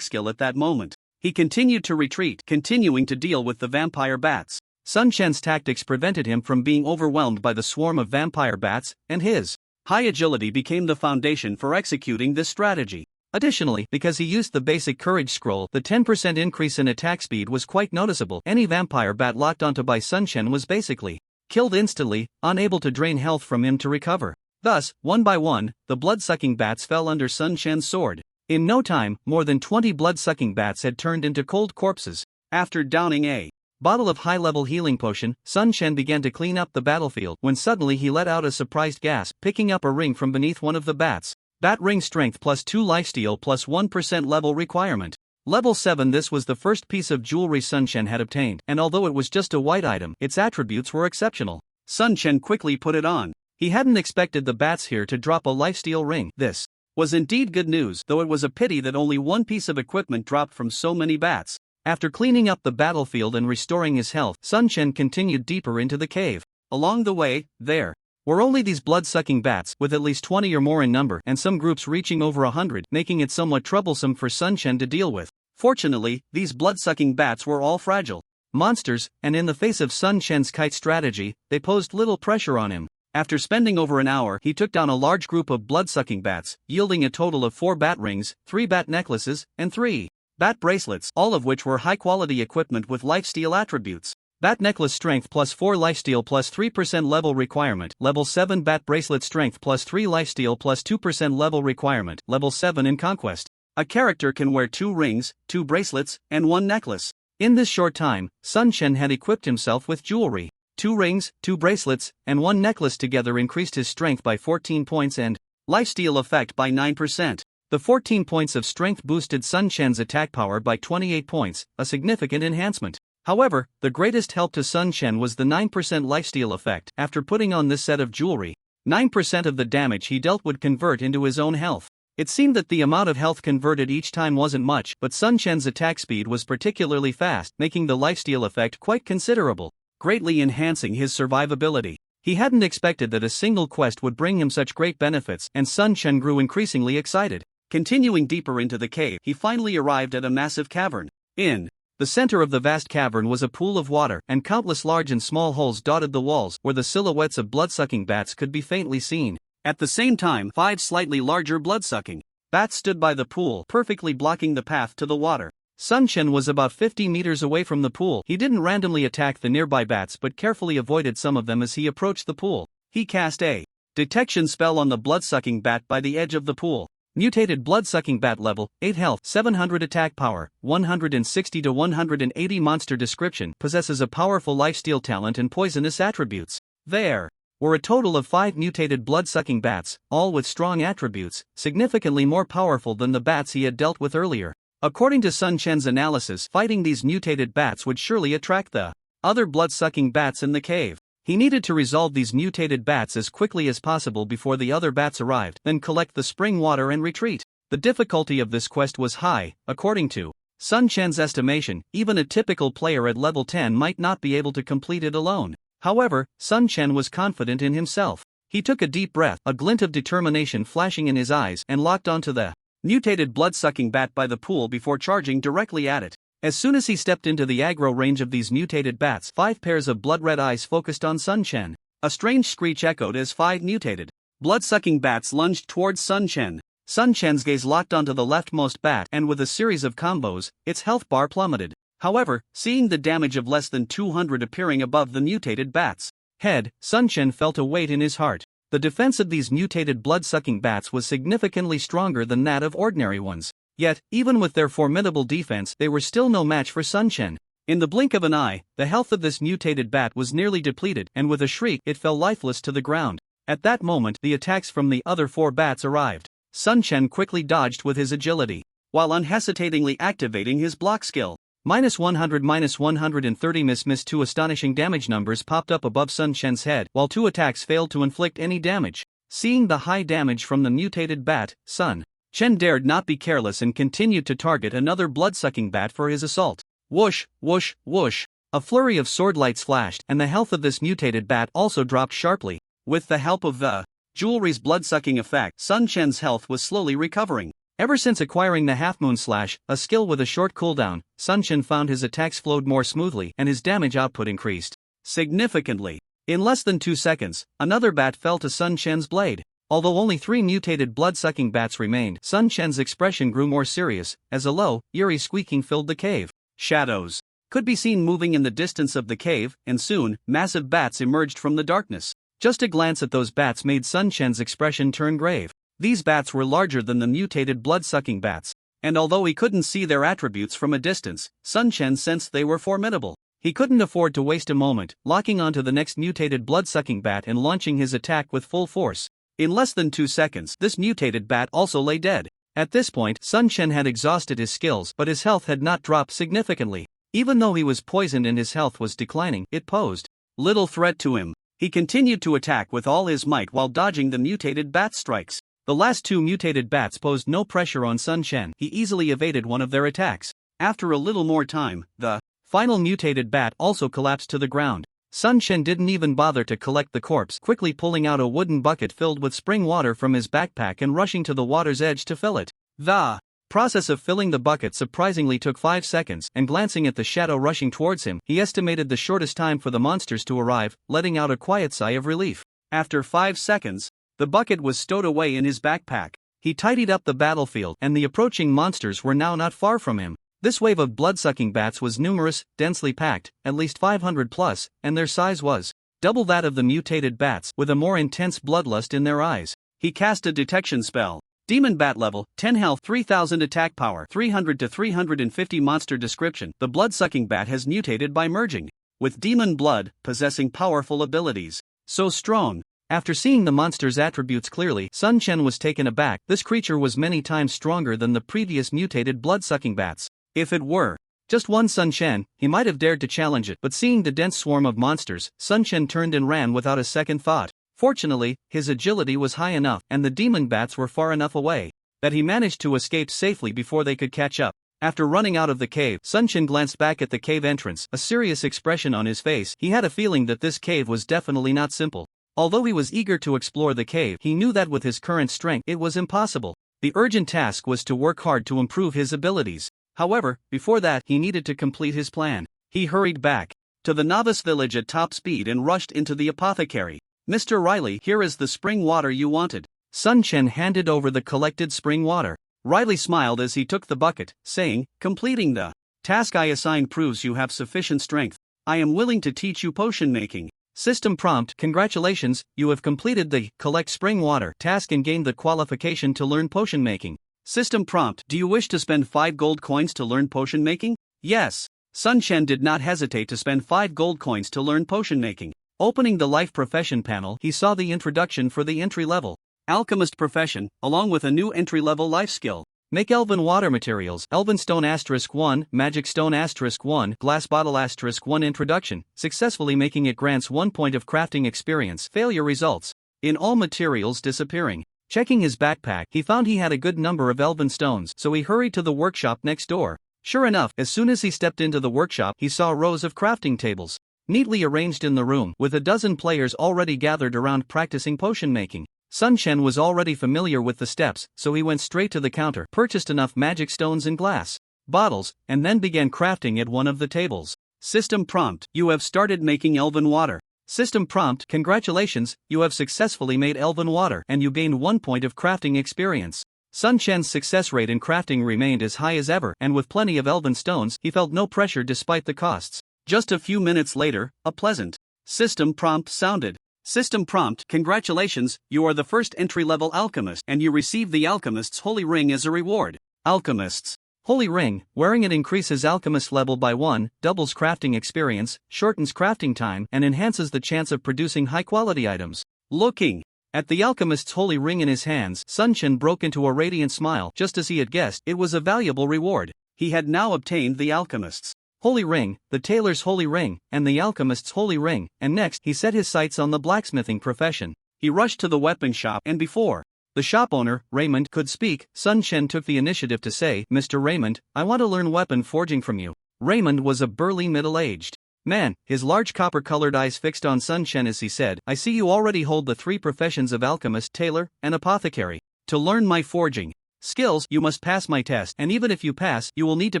S1: skill at that moment. He continued to retreat, continuing to deal with the vampire bats. Sun Chen's tactics prevented him from being overwhelmed by the swarm of vampire bats, and his high agility became the foundation for executing this strategy. Additionally, because he used the basic courage scroll, the 10% increase in attack speed was quite noticeable. Any vampire bat locked onto by Sun Chen was basically killed instantly, unable to drain health from him to recover. Thus, one by one, the blood-sucking bats fell under Sun Chen's sword. In no time, more than 20 blood-sucking bats had turned into cold corpses. After downing a bottle of high-level healing potion, Sun Chen began to clean up the battlefield when suddenly he let out a surprised gasp, picking up a ring from beneath one of the bats. Bat ring strength plus 2 lifesteal plus 1% level requirement. Level 7. This was the first piece of jewelry Sun Chen had obtained, and although it was just a white item, its attributes were exceptional. Sun Chen quickly put it on. He hadn't expected the bats here to drop a lifesteal ring. This was indeed good news, though it was a pity that only one piece of equipment dropped from so many bats. After cleaning up the battlefield and restoring his health, Sun Chen continued deeper into the cave. Along the way, there were only these blood-sucking bats, with at least 20 or more in number, and some groups reaching over 100, making it somewhat troublesome for Sun Chen to deal with. Fortunately, these blood-sucking bats were all fragile monsters, and in the face of Sun Chen's kite strategy, they posed little pressure on him. After spending over an hour, he took down a large group of blood-sucking bats, yielding a total of 4 bat rings, 3 bat necklaces, and 3 bat bracelets, all of which were high-quality equipment with lifesteal attributes. Bat necklace strength plus 4 lifesteal plus 3% level requirement. Level 7 bat bracelet strength plus 3 lifesteal plus 2% level requirement. Level 7 in Conquest. A character can wear 2 rings, 2 bracelets, and 1 necklace. In this short time, Sun Chen had equipped himself with jewelry. 2 rings, 2 bracelets, and 1 necklace together increased his strength by 14 points and lifesteal effect by 9%. The 14 points of strength boosted Sun Chen's attack power by 28 points, a significant enhancement. However, the greatest help to Sun Chen was the 9% lifesteal effect. After putting on this set of jewelry, 9% of the damage he dealt would convert into his own health. It seemed that the amount of health converted each time wasn't much, but Sun Chen's attack speed was particularly fast, making the lifesteal effect quite considerable, greatly enhancing his survivability. He hadn't expected that a single quest would bring him such great benefits, and Sun Chen grew increasingly excited. Continuing deeper into the cave, he finally arrived at a massive cavern. In the center of the vast cavern was a pool of water, and countless large and small holes dotted the walls, where the silhouettes of blood-sucking bats could be faintly seen. At the same time, 5 slightly larger blood-sucking bats stood by the pool, perfectly blocking the path to the water. Sun Chen was about 50 meters away from the pool. He didn't randomly attack the nearby bats but carefully avoided some of them as he approached the pool. He cast a detection spell on the blood-sucking bat by the edge of the pool. Mutated blood-sucking bat level, 8 health, 700 attack power, 160 to 180 monster description, possesses a powerful lifesteal talent and poisonous attributes. There were a total of 5 mutated blood-sucking bats, all with strong attributes, significantly more powerful than the bats he had dealt with earlier. According to Sun Chen's analysis, fighting these mutated bats would surely attract the other blood-sucking bats in the cave. He needed to resolve these mutated bats as quickly as possible before the other bats arrived, then collect the spring water and retreat. The difficulty of this quest was high. According to Sun Chen's estimation, even a typical player at level 10 might not be able to complete it alone. However, Sun Chen was confident in himself. He took a deep breath, a glint of determination flashing in his eyes, and locked onto the mutated blood-sucking bat by the pool before charging directly at it. As soon as he stepped into the aggro range of these mutated bats, 5 pairs of blood-red eyes focused on Sun Chen. A strange screech echoed as 5 mutated blood-sucking bats lunged towards Sun Chen. Sun Chen's gaze locked onto the leftmost bat, and with a series of combos, its health bar plummeted. However, seeing the damage of less than 200 appearing above the mutated bat's head, Sun Chen felt a weight in his heart. The defense of these mutated blood-sucking bats was significantly stronger than that of ordinary ones. Yet, even with their formidable defense, they were still no match for Sun Chen. In the blink of an eye, the health of this mutated bat was nearly depleted, and with a shriek, it fell lifeless to the ground. At that moment, the attacks from the other 4 bats arrived. Sun Chen quickly dodged with his agility, while unhesitatingly activating his block skill. -100, -130 miss. 2 astonishing damage numbers popped up above Sun Chen's head, while 2 attacks failed to inflict any damage. Seeing the high damage from the mutated bat, Sun Chen dared not be careless and continued to target another blood-sucking bat for his assault. Whoosh, whoosh, whoosh. A flurry of sword lights flashed, and the health of this mutated bat also dropped sharply. With the help of the jewelry's blood-sucking effect, Sun Chen's health was slowly recovering. Ever since acquiring the Half-Moon Slash, a skill with a short cooldown, Sun Chen found his attacks flowed more smoothly and his damage output increased significantly. In less than 2 seconds, another bat fell to Sun Chen's blade. Although only 3 mutated blood-sucking bats remained, Sun Chen's expression grew more serious, as a low, eerie squeaking filled the cave. Shadows could be seen moving in the distance of the cave, and soon, massive bats emerged from the darkness. Just a glance at those bats made Sun Chen's expression turn grave. These bats were larger than the mutated blood-sucking bats, and although he couldn't see their attributes from a distance, Sun Chen sensed they were formidable. He couldn't afford to waste a moment, locking onto the next mutated blood-sucking bat and launching his attack with full force. In less than 2 seconds, this mutated bat also lay dead. At this point, Sun Chen had exhausted his skills, but his health had not dropped significantly. Even though he was poisoned and his health was declining, it posed little threat to him. He continued to attack with all his might while dodging the mutated bat strikes. The last 2 mutated bats posed no pressure on Sun Chen. He easily evaded one of their attacks. After a little more time, the final mutated bat also collapsed to the ground. Sun Chen didn't even bother to collect the corpse, quickly pulling out a wooden bucket filled with spring water from his backpack and rushing to the water's edge to fill it. The process of filling the bucket surprisingly took 5 seconds, and glancing at the shadow rushing towards him, he estimated the shortest time for the monsters to arrive, letting out a quiet sigh of relief. After 5 seconds, the bucket was stowed away in his backpack. He tidied up the battlefield, and the approaching monsters were now not far from him. This wave of blood-sucking bats was numerous, densely packed, at least 500 plus, and their size was double that of the mutated bats, with a more intense bloodlust in their eyes. He cast a detection spell. Demon Bat level, 10 health, 3000 attack power, 300 to 350 monster description. The blood-sucking bat has mutated by merging with demon blood, possessing powerful abilities. So strong. After seeing the monster's attributes clearly, Sun Chen was taken aback. This creature was many times stronger than the previous mutated blood-sucking bats. If it were just one Sun Chen, he might have dared to challenge it, but seeing the dense swarm of monsters, Sun Chen turned and ran without a second thought. Fortunately, his agility was high enough, and the demon bats were far enough away, that he managed to escape safely before they could catch up. After running out of the cave, Sun Chen glanced back at the cave entrance, a serious expression on his face. He had a feeling that this cave was definitely not simple. Although he was eager to explore the cave, he knew that with his current strength it was impossible. The urgent task was to work hard to improve his abilities. However, before that, he needed to complete his plan. He hurried back to the novice village at top speed and rushed into the apothecary. "Mr. Riley, here is the spring water you wanted." Sun Chen handed over the collected spring water. Riley smiled as he took the bucket, saying, "Completing the task I assigned proves you have sufficient strength. I am willing to teach you potion making." System prompt: "Congratulations, you have completed the collect spring water task and gained the qualification to learn potion making." System prompt: "Do you wish to spend 5 gold coins to learn potion making?" Yes. Sun Chen did not hesitate to spend 5 gold coins to learn potion making. Opening the life profession panel, he saw the introduction for the entry-level alchemist profession, along with a new entry-level life skill. Make elven water materials, elven stone *1, magic stone *1, glass bottle *1. Introduction, successfully making it grants 1 point of crafting experience. Failure results in all materials disappearing. Checking his backpack, he found he had a good number of elven stones, so he hurried to the workshop next door. Sure enough, as soon as he stepped into the workshop, he saw rows of crafting tables neatly arranged in the room, with a dozen players already gathered around practicing potion making. Sun Chen was already familiar with the steps, so he went straight to the counter, purchased enough magic stones and glass bottles, and then began crafting at one of the tables. System prompt: "You have started making elven water." System prompt: "Congratulations, you have successfully made elven water, and you gained 1 point of crafting experience." Sun Chen's success rate in crafting remained as high as ever, and with plenty of elven stones, he felt no pressure despite the costs. Just a few minutes later, a pleasant system prompt sounded. System prompt: congratulations, you are the first entry-level alchemist, and you receive the Alchemist's Holy Ring as a reward. Alchemist's Holy Ring, wearing it increases alchemist level by 1, doubles crafting experience, shortens crafting time, and enhances the chance of producing high-quality items. Looking at the alchemist's holy ring in his hands, Sun Chen broke into a radiant smile. Just as he had guessed, it was a valuable reward. He had now obtained the alchemist's holy ring, the tailor's holy ring, and the alchemist's holy ring, and next he set his sights on the blacksmithing profession. He rushed to the weapon shop, and before the shop owner, Raymond, could speak, Sun Chen took the initiative to say, "Mr. Raymond, I want to learn weapon forging from you." Raymond was a burly middle-aged man, his large copper-colored eyes fixed on Sun Chen as he said, "I see you already hold the 3 professions of alchemist, tailor, and apothecary. To learn my forging skills, you must pass my test, and even if you pass, you will need to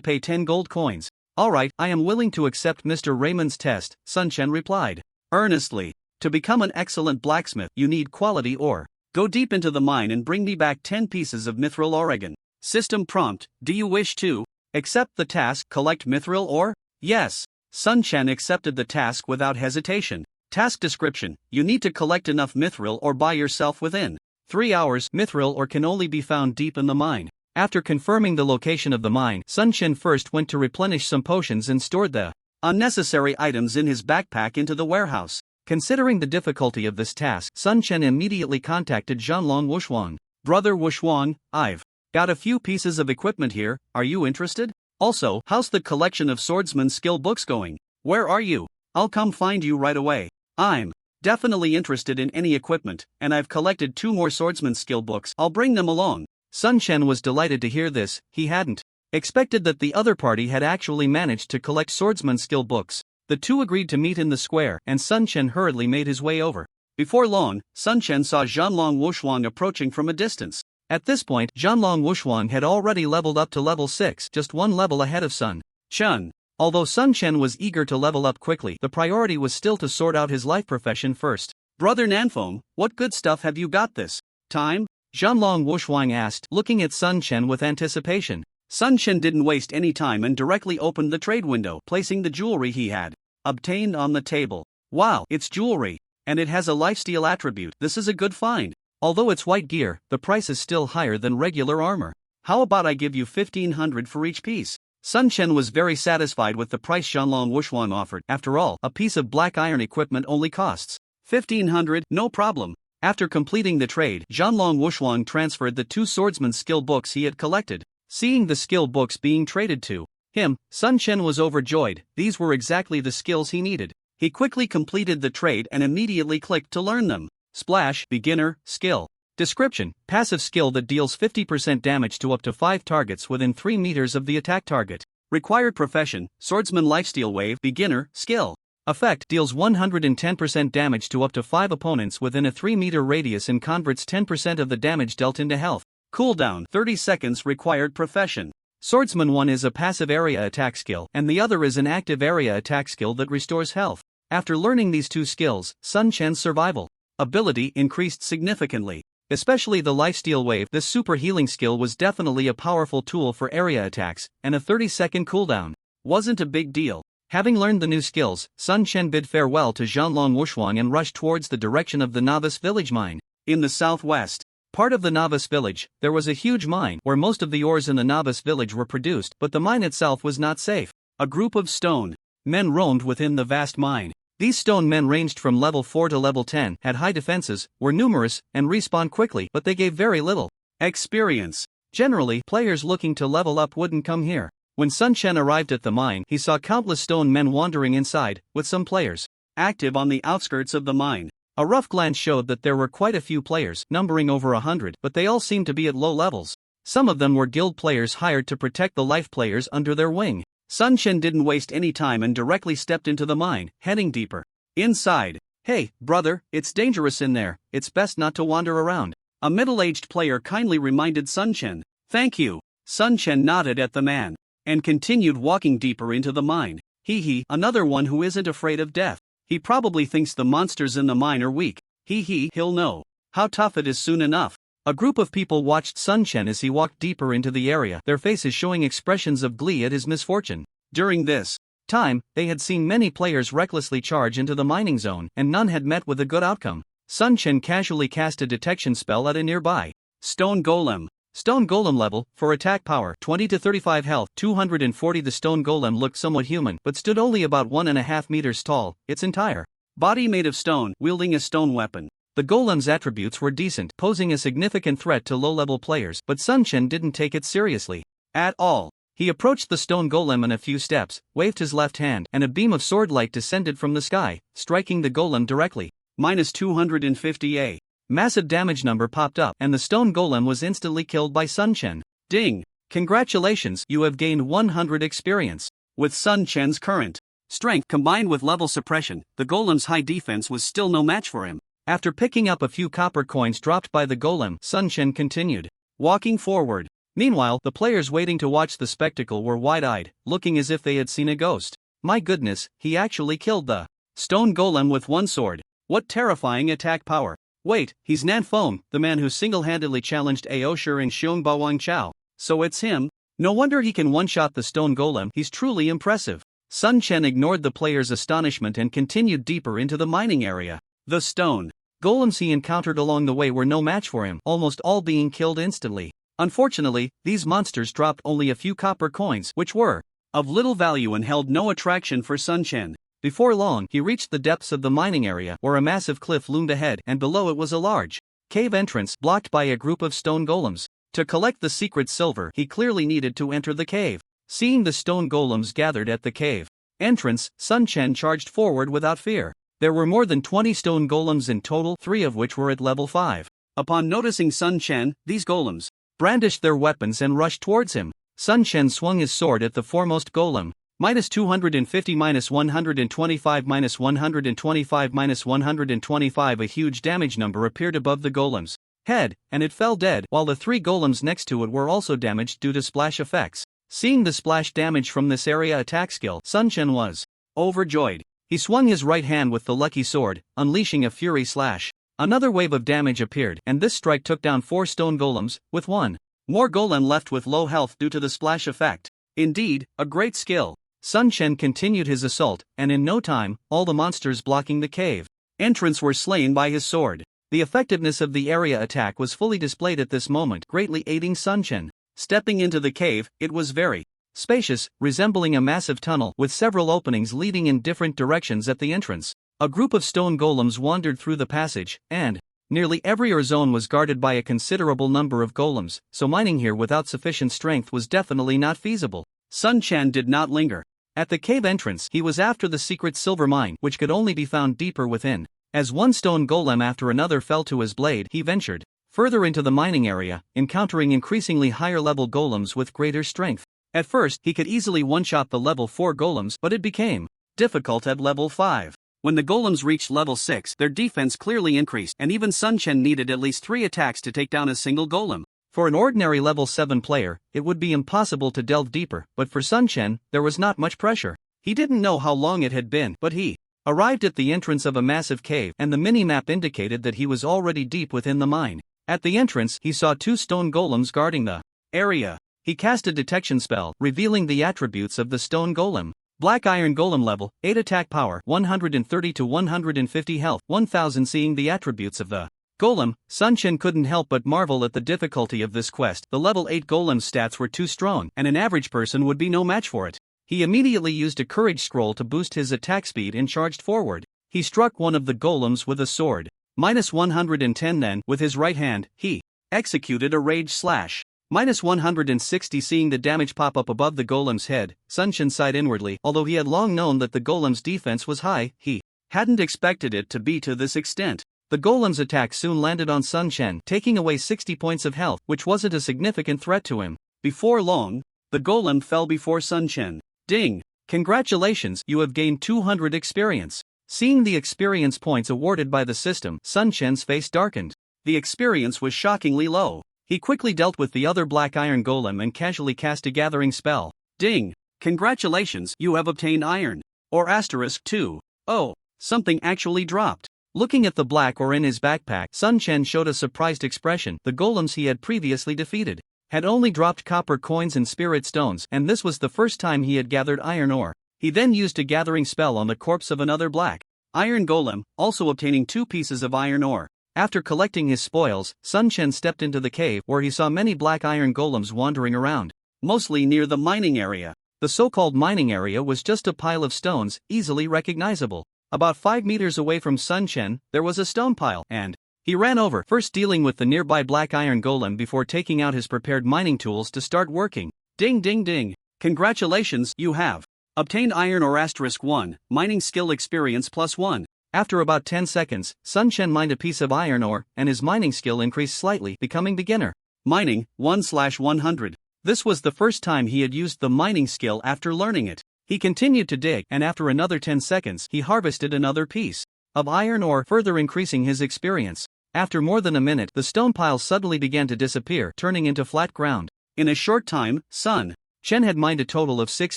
S1: pay 10 gold coins." "Alright, I am willing to accept Mr. Raymond's test," Sun Chen replied earnestly. "To become an excellent blacksmith, you need quality ore. Go deep into the mine and bring me back 10 pieces of mithril Oregon." System prompt: do you wish to accept the task, collect mithril ore? Yes. Sun Chen accepted the task without hesitation. Task description: you need to collect enough mithril ore by yourself within 3 hours. Mithril ore can only be found deep in the mine. After confirming the location of the mine, Sun Chen first went to replenish some potions and stored the unnecessary items in his backpack into the warehouse. Considering the difficulty of this task, Sun Chen immediately contacted Zhanlong Wushuang. "Brother Wushuang, I've got a few pieces of equipment here, are you interested? Also, how's the collection of swordsman skill books going? Where are you? I'll come find you right away. I'm definitely interested in any equipment, and I've collected 2 more swordsman skill books, I'll bring them along." Sun Chen was delighted to hear this. He hadn't expected that the other party had actually managed to collect swordsman skill books. The two agreed to meet in the square, and Sun Chen hurriedly made his way over. Before long, Sun Chen saw Zhanlong Wushuang approaching from a distance. At this point, Zhanlong Wushuang had already leveled up to level 6, just 1 level ahead of Sun Chen. Although Sun Chen was eager to level up quickly, the priority was still to sort out his life profession first. "Brother Nanfeng, what good stuff have you got this time?" Zhanlong Wushuang asked, looking at Sun Chen with anticipation. Sun Chen didn't waste any time and directly opened the trade window, placing the jewelry he had obtained on the table. "Wow, it's jewelry, and it has a lifesteal attribute. This is a good find. Although it's white gear, the price is still higher than regular armor. How about I give you 1,500 for each piece?" Sun Chen was very satisfied with the price Zhanlong Wushuang offered. After all, a piece of black iron equipment only costs 1,500, no problem. After completing the trade, Zhanlong Wushuang transferred the 2 swordsman skill books he had collected. Seeing the skill books being traded to him, Sun Chen was overjoyed. These were exactly the skills he needed. He quickly completed the trade and immediately clicked to learn them. Splash, beginner, skill. Description: passive skill that deals 50% damage to up to 5 targets within 3 meters of the attack target. Required profession: swordsman lifesteal wave, beginner, skill. Effect: deals 110% damage to up to 5 opponents within a 3-meter radius and converts 10% of the damage dealt into health. Cooldown: 30 seconds. Required profession: Swordsman 1 is a passive area attack skill, and the other is an active area attack skill that restores health. After learning these 2 skills, Sun Chen's survival ability increased significantly. Especially the lifesteal wave, this super healing skill was definitely a powerful tool for area attacks, and a 30-second cooldown wasn't a big deal. Having learned the new skills, Sun Chen bid farewell to Zhanlong Wushuang and rushed towards the direction of the novice village mine. In the southwest part of the novice village, there was a huge mine where most of the ores in the novice village were produced, but the mine itself was not safe. A group of stone men roamed within the vast mine. These stone men ranged from level 4 to level 10, had high defenses, were numerous, and respawned quickly, but they gave very little experience. Generally, players looking to level up wouldn't come here. When Sun Chen arrived at the mine, he saw countless stone men wandering inside, with some players active on the outskirts of the mine. A rough glance showed that there were quite a few players, numbering over 100, but they all seemed to be at low levels. Some of them were guild players hired to protect the life players under their wing. Sun Chen didn't waste any time and directly stepped into the mine, heading deeper inside. "Hey, brother, it's dangerous in there, it's best not to wander around," a middle-aged player kindly reminded Sun Chen. "Thank you." Sun Chen nodded at the man and continued walking deeper into the mine. He, another one who isn't afraid of death. He probably thinks the monsters in the mine are weak. He'll know how tough it is soon enough. A group of people watched Sun Chen as he walked deeper into the area, their faces showing expressions of glee at his misfortune. During this time, they had seen many players recklessly charge into the mining zone, and none had met with a good outcome. Sun Chen casually cast a detection spell at a nearby stone golem. Stone golem level, for attack power 20 to 35 health 240. The stone golem looked somewhat human but stood only about 1.5 meters tall, its entire body made of stone, wielding a stone weapon. The golem's attributes were decent, posing a significant threat to low-level players, but Sun Chen didn't take it seriously at all. He approached the stone golem in a few steps, waved his left hand, and a beam of sword light descended from the sky, striking the golem directly. Minus 250 A. Massive damage number popped up, and the stone golem was instantly killed by Sun Chen. Ding! Congratulations, you have gained 100 experience. With Sun Chen's current strength combined with level suppression, the golem's high defense was still no match for him. After picking up a few copper coins dropped by the golem, Sun Chen continued walking forward. Meanwhile, the players waiting to watch the spectacle were wide-eyed, looking as if they had seen a ghost. My goodness, he actually killed the stone golem with one sword. What terrifying attack power. Wait, he's Nan Feng, the man who single-handedly challenged Aosher and Xiong Bawang Chao. So it's him? No wonder he can one-shot the stone golem, he's truly impressive. Sun Chen ignored the players' astonishment and continued deeper into the mining area. The stone golems he encountered along the way were no match for him, almost all being killed instantly. Unfortunately, these monsters dropped only a few copper coins, which were of little value and held no attraction for Sun Chen. Before long, he reached the depths of the mining area, where a massive cliff loomed ahead, and below it was a large cave entrance blocked by a group of stone golems. To collect the secret silver, he clearly needed to enter the cave. Seeing the stone golems gathered at the cave entrance, Sun Chen charged forward without fear. There were more than 20 stone golems in total, 3 of which were at level 5. Upon noticing Sun Chen, these golems brandished their weapons and rushed towards him. Sun Chen swung his sword at the foremost golem. Minus 250, minus 125, minus 125, minus 125. A huge damage number appeared above the golem's head, and it fell dead, while the 3 golems next to it were also damaged due to splash effects. Seeing the splash damage from this area attack skill, Sun Chen was overjoyed. He swung his right hand with the lucky sword, unleashing a fury slash. Another wave of damage appeared, and this strike took down 4 stone golems, with 1 more golem left with low health due to the splash effect. Indeed, a great skill. Sun Chen continued his assault, and in no time, all the monsters blocking the cave entrance were slain by his sword. The effectiveness of the area attack was fully displayed at this moment, greatly aiding Sun Chen. Stepping into the cave, it was very spacious, resembling a massive tunnel with several openings leading in different directions at the entrance. A group of stone golems wandered through the passage, and nearly every zone was guarded by a considerable number of golems, so mining here without sufficient strength was definitely not feasible. Sun Chen did not linger. At the cave entrance, he was after the secret silver mine, which could only be found deeper within. As one stone golem after another fell to his blade, he ventured further into the mining area, encountering increasingly higher-level golems with greater strength. At first, he could easily one-shot the level 4 golems, but it became difficult at level 5. When the golems reached level 6, their defense clearly increased, and even Sun Chen needed at least 3 attacks to take down a single golem. For an ordinary level 7 player, it would be impossible to delve deeper, but for Sun Chen, there was not much pressure. He didn't know how long it had been, but he arrived at the entrance of a massive cave, and the mini-map indicated that he was already deep within the mine. At the entrance, he saw 2 stone golems guarding the area. He cast a detection spell, revealing the attributes of the stone golem. Black iron golem level, 8 attack power, 130 to 150 health, 1000. Seeing the attributes of the golem, Sun Chen couldn't help but marvel at the difficulty of this quest. The level 8 golem's stats were too strong, and an average person would be no match for it. He immediately used a courage scroll to boost his attack speed and charged forward. He struck one of the golems with a sword. Minus 110. Then, with his right hand, he executed a rage slash. Minus 160. Seeing the damage pop up above the golem's head, Sun Chen sighed inwardly. Although he had long known that the golem's defense was high, he hadn't expected it to be to this extent. The golem's attack soon landed on Sun Chen, taking away 60 points of health, which wasn't a significant threat to him. Before long, the golem fell before Sun Chen. Ding! Congratulations, you have gained 200 experience. Seeing the experience points awarded by the system, Sun Chen's face darkened. The experience was shockingly low. He quickly dealt with the other black iron golem and casually cast a gathering spell. Ding! Congratulations, you have obtained iron. Or asterisk 2. Oh, something actually dropped. Looking at the black ore in his backpack, Sun Chen showed a surprised expression. The golems he had previously defeated had only dropped copper coins and spirit stones, and this was the first time he had gathered iron ore. He then used a gathering spell on the corpse of another black iron golem, also obtaining 2 pieces of iron ore. After collecting his spoils, Sun Chen stepped into the cave where he saw many black iron golems wandering around, mostly near the mining area. The so-called mining area was just a pile of stones, easily recognizable. About 5 meters away from Sun Chen, there was a stone pile, and he ran over, first dealing with the nearby black iron golem before taking out his prepared mining tools to start working. Ding ding ding. Congratulations, you have obtained iron ore *1, mining skill experience +1. After about 10 seconds, Sun Chen mined a piece of iron ore, and his mining skill increased slightly, becoming beginner mining 1/100. This was the first time he had used the mining skill after learning it. He continued to dig, and after another 10 seconds, he harvested another piece of iron ore, further increasing his experience. After more than a minute, the stone pile suddenly began to disappear, turning into flat ground. In a short time, Sun Chen had mined a total of 6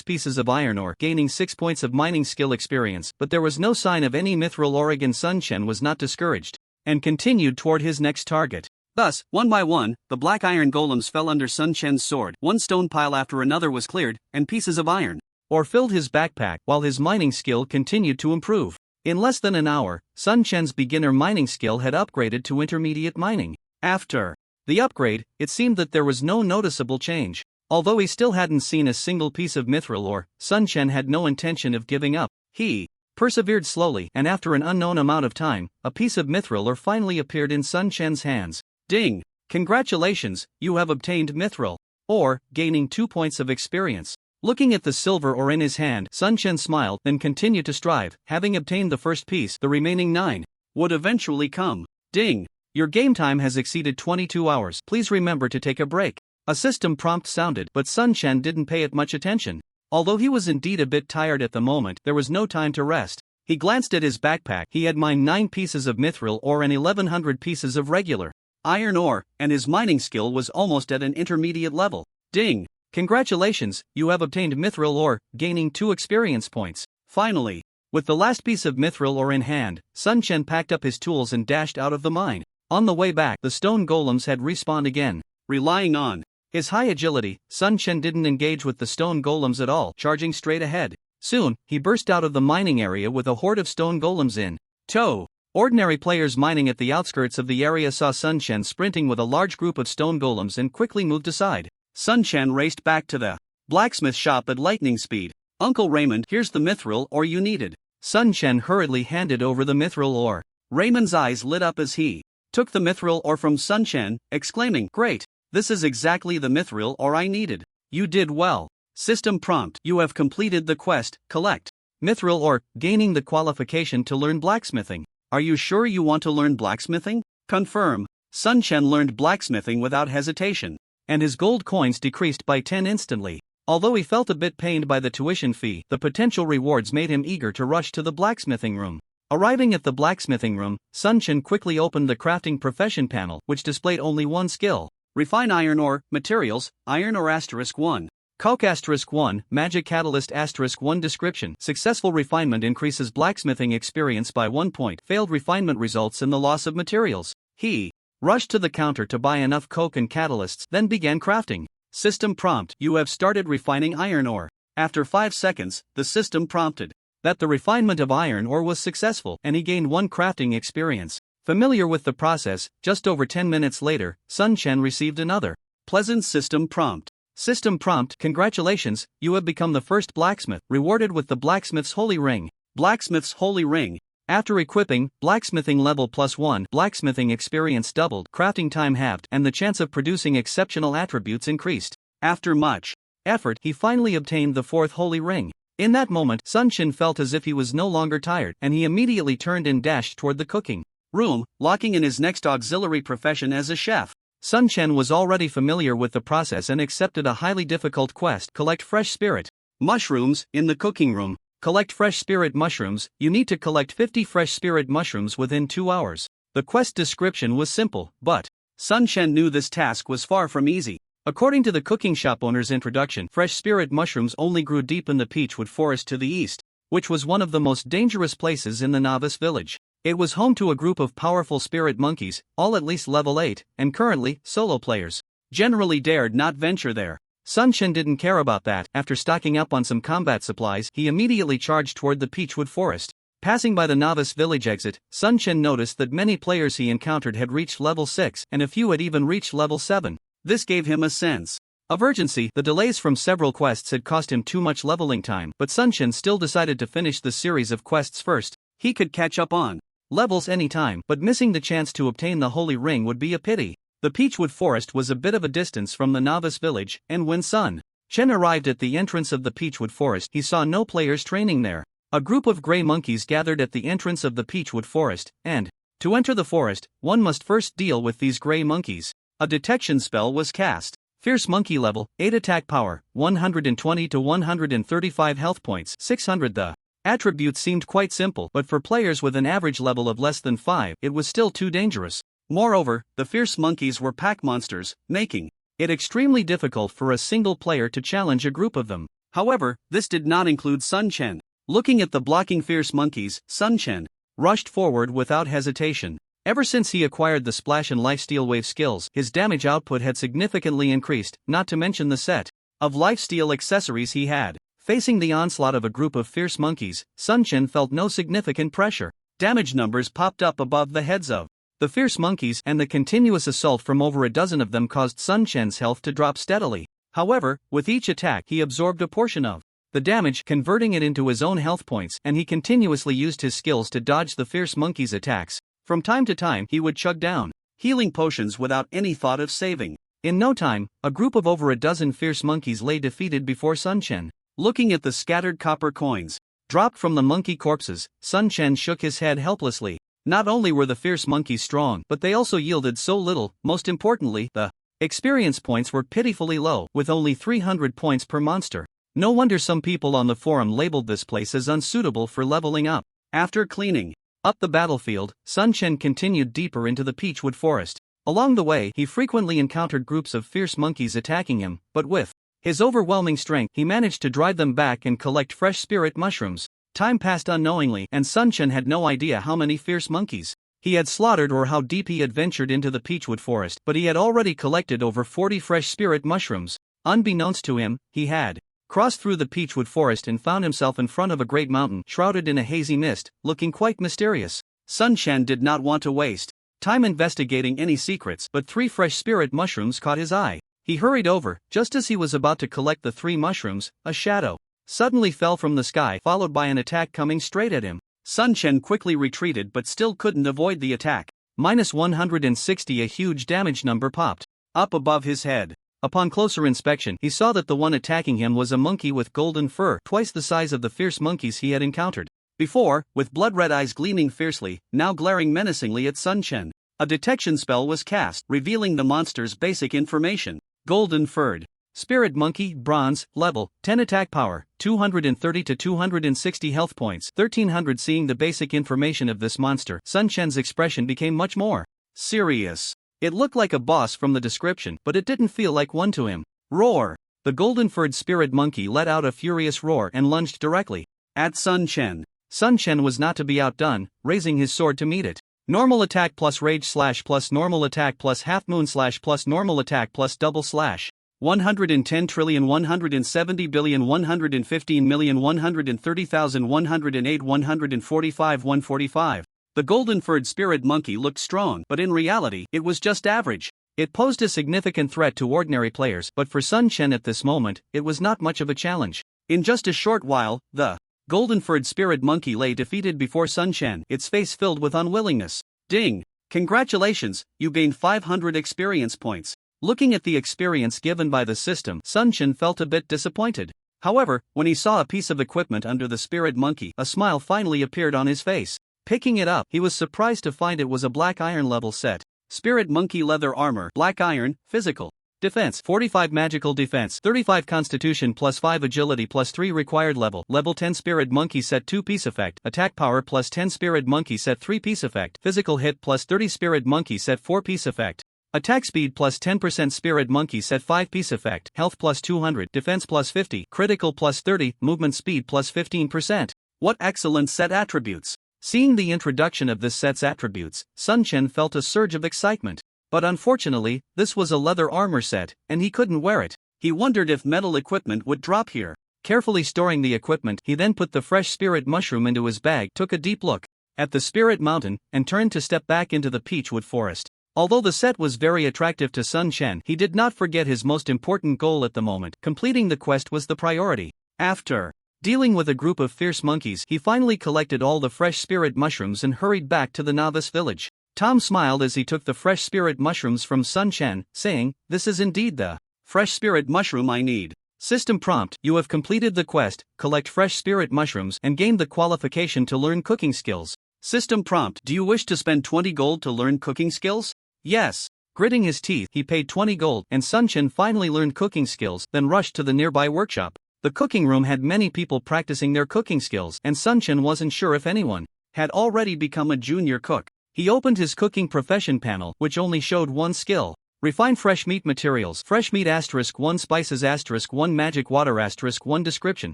S1: pieces of iron ore, gaining 6 points of mining skill experience, but there was no sign of any mithril ore. Again, Sun Chen was not discouraged and continued toward his next target. Thus, one by one, the black iron golems fell under Sun Chen's sword. One stone pile after another was cleared, and pieces of iron ore filled his backpack, while his mining skill continued to improve. In less than an hour, Sun Chen's beginner mining skill had upgraded to intermediate mining. After the upgrade, it seemed that there was no noticeable change. Although he still hadn't seen a single piece of mithril ore, Sun Chen had no intention of giving up. He persevered slowly, and after an unknown amount of time, a piece of mithril ore finally appeared in Sun Chen's hands. Ding! Congratulations, you have obtained mithril ore, gaining 2 points of experience. Looking at the silver ore in his hand, Sun Chen smiled, then continued to strive. Having obtained the first piece, the remaining 9 would eventually come. Ding! Your game time has exceeded 22 hours. Please remember to take a break. A system prompt sounded, but Sun Chen didn't pay it much attention. Although he was indeed a bit tired at the moment, there was no time to rest. He glanced at his backpack. He had mined 9 pieces of mithril ore and 1100 pieces of regular iron ore, and his mining skill was almost at an intermediate level. Ding! Congratulations, you have obtained mithril ore, gaining 2 experience points. Finally, with the last piece of mithril ore in hand, Sun Chen packed up his tools and dashed out of the mine. On the way back, the stone golems had respawned again. Relying on his high agility, Sun Chen didn't engage with the stone golems at all, charging straight ahead. Soon, he burst out of the mining area with a horde of stone golems in tow. Ordinary players mining at the outskirts of the area saw Sun Chen sprinting with a large group of stone golems and quickly moved aside. Sun Chen raced back to the blacksmith shop at lightning speed. Uncle Raymond, here's the mithril ore you needed. Sun Chen hurriedly handed over the mithril ore. Raymond's eyes lit up as he took the mithril ore from Sun Chen, exclaiming, "Great! This is exactly the mithril ore I needed. You did well." System prompt: you have completed the quest, collect mithril ore, gaining the qualification to learn blacksmithing. Are you sure you want to learn blacksmithing? Confirm. Sun Chen learned blacksmithing without hesitation, and his gold coins decreased by 10 instantly. Although he felt a bit pained by the tuition fee, the potential rewards made him eager to rush to the blacksmithing room. Arriving at the blacksmithing room, Sun Chen quickly opened the crafting profession panel, which displayed only one skill. Refine iron ore, materials, iron ore *1. Coke *1, magic catalyst *1 description. Successful refinement increases blacksmithing experience by 1 point. Failed refinement results in the loss of materials. He rushed to the counter to buy enough coke and catalysts, then began crafting. System prompt: you have started refining iron ore. After 5 seconds, the system prompted that the refinement of iron ore was successful, and he gained 1 crafting experience. Familiar with the process, just over 10 minutes later, Sun Chen received another pleasant system prompt. System prompt: congratulations, you have become the first blacksmith, rewarded with the blacksmith's holy ring. Blacksmith's holy ring. After equipping, blacksmithing level +1, blacksmithing experience doubled, crafting time halved, and the chance of producing exceptional attributes increased. After much effort, he finally obtained the 4th holy ring. In that moment, Sun Chen felt as if he was no longer tired, and he immediately turned and dashed toward the cooking room, locking in his next auxiliary profession as a chef. Sun Chen was already familiar with the process and accepted a highly difficult quest: collect fresh spirit mushrooms in the cooking room. Collect fresh spirit mushrooms. You need to collect 50 fresh spirit mushrooms within 2 hours. The quest description was simple, but Sun Chen knew this task was far from easy. According to the cooking shop owner's introduction, fresh spirit mushrooms only grew deep in the Peachwood Forest to the east, which was one of the most dangerous places in the novice village. It was home to a group of powerful spirit monkeys, all at least level 8, and currently, solo players generally dared not venture there. Sun Chen didn't care about that. After stocking up on some combat supplies, he immediately charged toward the Peachwood Forest. Passing by the novice village exit, Sun Chen noticed that many players he encountered had reached level 6 and a few had even reached level 7. This gave him a sense of urgency. The delays from several quests had cost him too much leveling time, but Sun Chen still decided to finish the series of quests first. He could catch up on levels anytime, but missing the chance to obtain the Holy Ring would be a pity. The Peachwood Forest was a bit of a distance from the novice village, and when Sun Chen arrived at the entrance of the Peachwood Forest, he saw no players training there. A group of gray monkeys gathered at the entrance of the Peachwood Forest, and to enter the forest, one must first deal with these gray monkeys. A detection spell was cast. Fierce Monkey level, 8 attack power, 120 to 135 health points, 600. The attributes seemed quite simple, but for players with an average level of less than 5, it was still too dangerous. Moreover, the fierce monkeys were pack monsters, making it extremely difficult for a single player to challenge a group of them. However, this did not include Sun Chen. Looking at the blocking fierce monkeys, Sun Chen rushed forward without hesitation. Ever since he acquired the Splash and Lifesteal Wave skills, his damage output had significantly increased, not to mention the set of lifesteal accessories he had. Facing the onslaught of a group of fierce monkeys, Sun Chen felt no significant pressure. Damage numbers popped up above the heads of the fierce monkeys, and the continuous assault from over a dozen of them caused Sun Chen's health to drop steadily. However, with each attack he absorbed a portion of the damage, converting it into his own health points, and he continuously used his skills to dodge the fierce monkeys' attacks. From time to time he would chug down healing potions without any thought of saving. In no time, a group of over a dozen fierce monkeys lay defeated before Sun Chen. Looking at the scattered copper coins dropped from the monkey corpses, Sun Chen shook his head helplessly. Not only were the fierce monkeys strong, but they also yielded so little. Most importantly, the experience points were pitifully low, with only 300 points per monster. No wonder some people on the forum labeled this place as unsuitable for leveling up. After cleaning up the battlefield, Sun Chen continued deeper into the Peachwood Forest. Along the way, he frequently encountered groups of fierce monkeys attacking him, but with his overwhelming strength, he managed to drive them back and collect fresh spirit mushrooms. Time passed unknowingly, and Sun Chen had no idea how many fierce monkeys he had slaughtered or how deep he had ventured into the Peachwood Forest, but he had already collected over 40 fresh spirit mushrooms. Unbeknownst to him, he had crossed through the Peachwood Forest and found himself in front of a great mountain shrouded in a hazy mist, looking quite mysterious. Sun Chen did not want to waste time investigating any secrets, but 3 fresh spirit mushrooms caught his eye. He hurried over. Just as he was about to collect the 3 mushrooms, a shadow suddenly fell from the sky, followed by an attack coming straight at him. Sun Chen quickly retreated but still couldn't avoid the attack. -160. A huge damage number popped up above his head. Upon closer inspection, he saw that the one attacking him was a monkey with golden fur, twice the size of the fierce monkeys he had encountered before, with blood-red eyes gleaming fiercely, now glaring menacingly at Sun Chen. A detection spell was cast, revealing the monster's basic information. Golden-furred spirit monkey, bronze, level, 10 attack power, 230 to 260 health points, 1300. Seeing the basic information of this monster, Sun Chen's expression became much more serious. It looked like a boss from the description, but it didn't feel like one to him. Roar! The golden-furred spirit monkey let out a furious roar and lunged directly at Sun Chen. Sun Chen was not to be outdone, raising his sword to meet it. Normal attack plus rage slash plus normal attack plus half moon slash plus normal attack plus double slash. 110,170,115,130,108 145 145. The golden-furred spirit monkey looked strong, but in reality, it was just average. It posed a significant threat to ordinary players, but for Sun Chen at this moment, it was not much of a challenge. In just a short while, the golden-furred spirit monkey lay defeated before Sun Chen, its face filled with unwillingness. Ding! Congratulations, you gained 500 experience points. Looking at the experience given by the system, Sun Chen felt a bit disappointed. However, when he saw a piece of equipment under the spirit monkey, a smile finally appeared on his face. Picking it up, he was surprised to find it was a black iron level set. Spirit monkey leather armor, black iron, physical defense, 45 magical defense, 35 constitution plus 5 agility plus 3 required level. Level 10 spirit monkey set 2 piece effect, attack power plus 10 spirit monkey set 3 piece effect, physical hit plus 30 spirit monkey set 4 piece effect. Attack speed plus 10% spirit monkey set 5 piece effect, health plus 200, defense plus 50, critical plus 30, movement speed plus 15%. What excellent set attributes! Seeing the introduction of this set's attributes, Sun Chen felt a surge of excitement. But unfortunately, this was a leather armor set, and he couldn't wear it. He wondered if metal equipment would drop here. Carefully storing the equipment, he then put the fresh spirit mushroom into his bag, took a deep look at the spirit mountain, and turned to step back into the peachwood forest. Although the set was very attractive to Sun Chen, he did not forget his most important goal at the moment. Completing the quest was the priority. After dealing with a group of fierce monkeys, he finally collected all the fresh spirit mushrooms and hurried back to the novice village. Tom smiled as he took the fresh spirit mushrooms from Sun Chen, saying, "This is indeed the fresh spirit mushroom I need." System prompt: you have completed the quest, collect fresh spirit mushrooms and gain the qualification to learn cooking skills. System prompt: do you wish to spend 20 gold to learn cooking skills? Yes. Gritting his teeth, he paid 20 gold, and Sun Chen finally learned cooking skills, then rushed to the nearby workshop. The cooking room had many people practicing their cooking skills, and Sun Chen wasn't sure if anyone had already become a junior cook. He opened his cooking profession panel, which only showed one skill. Refine fresh meat materials. Fresh meat *1 spices *1 magic water *1 description.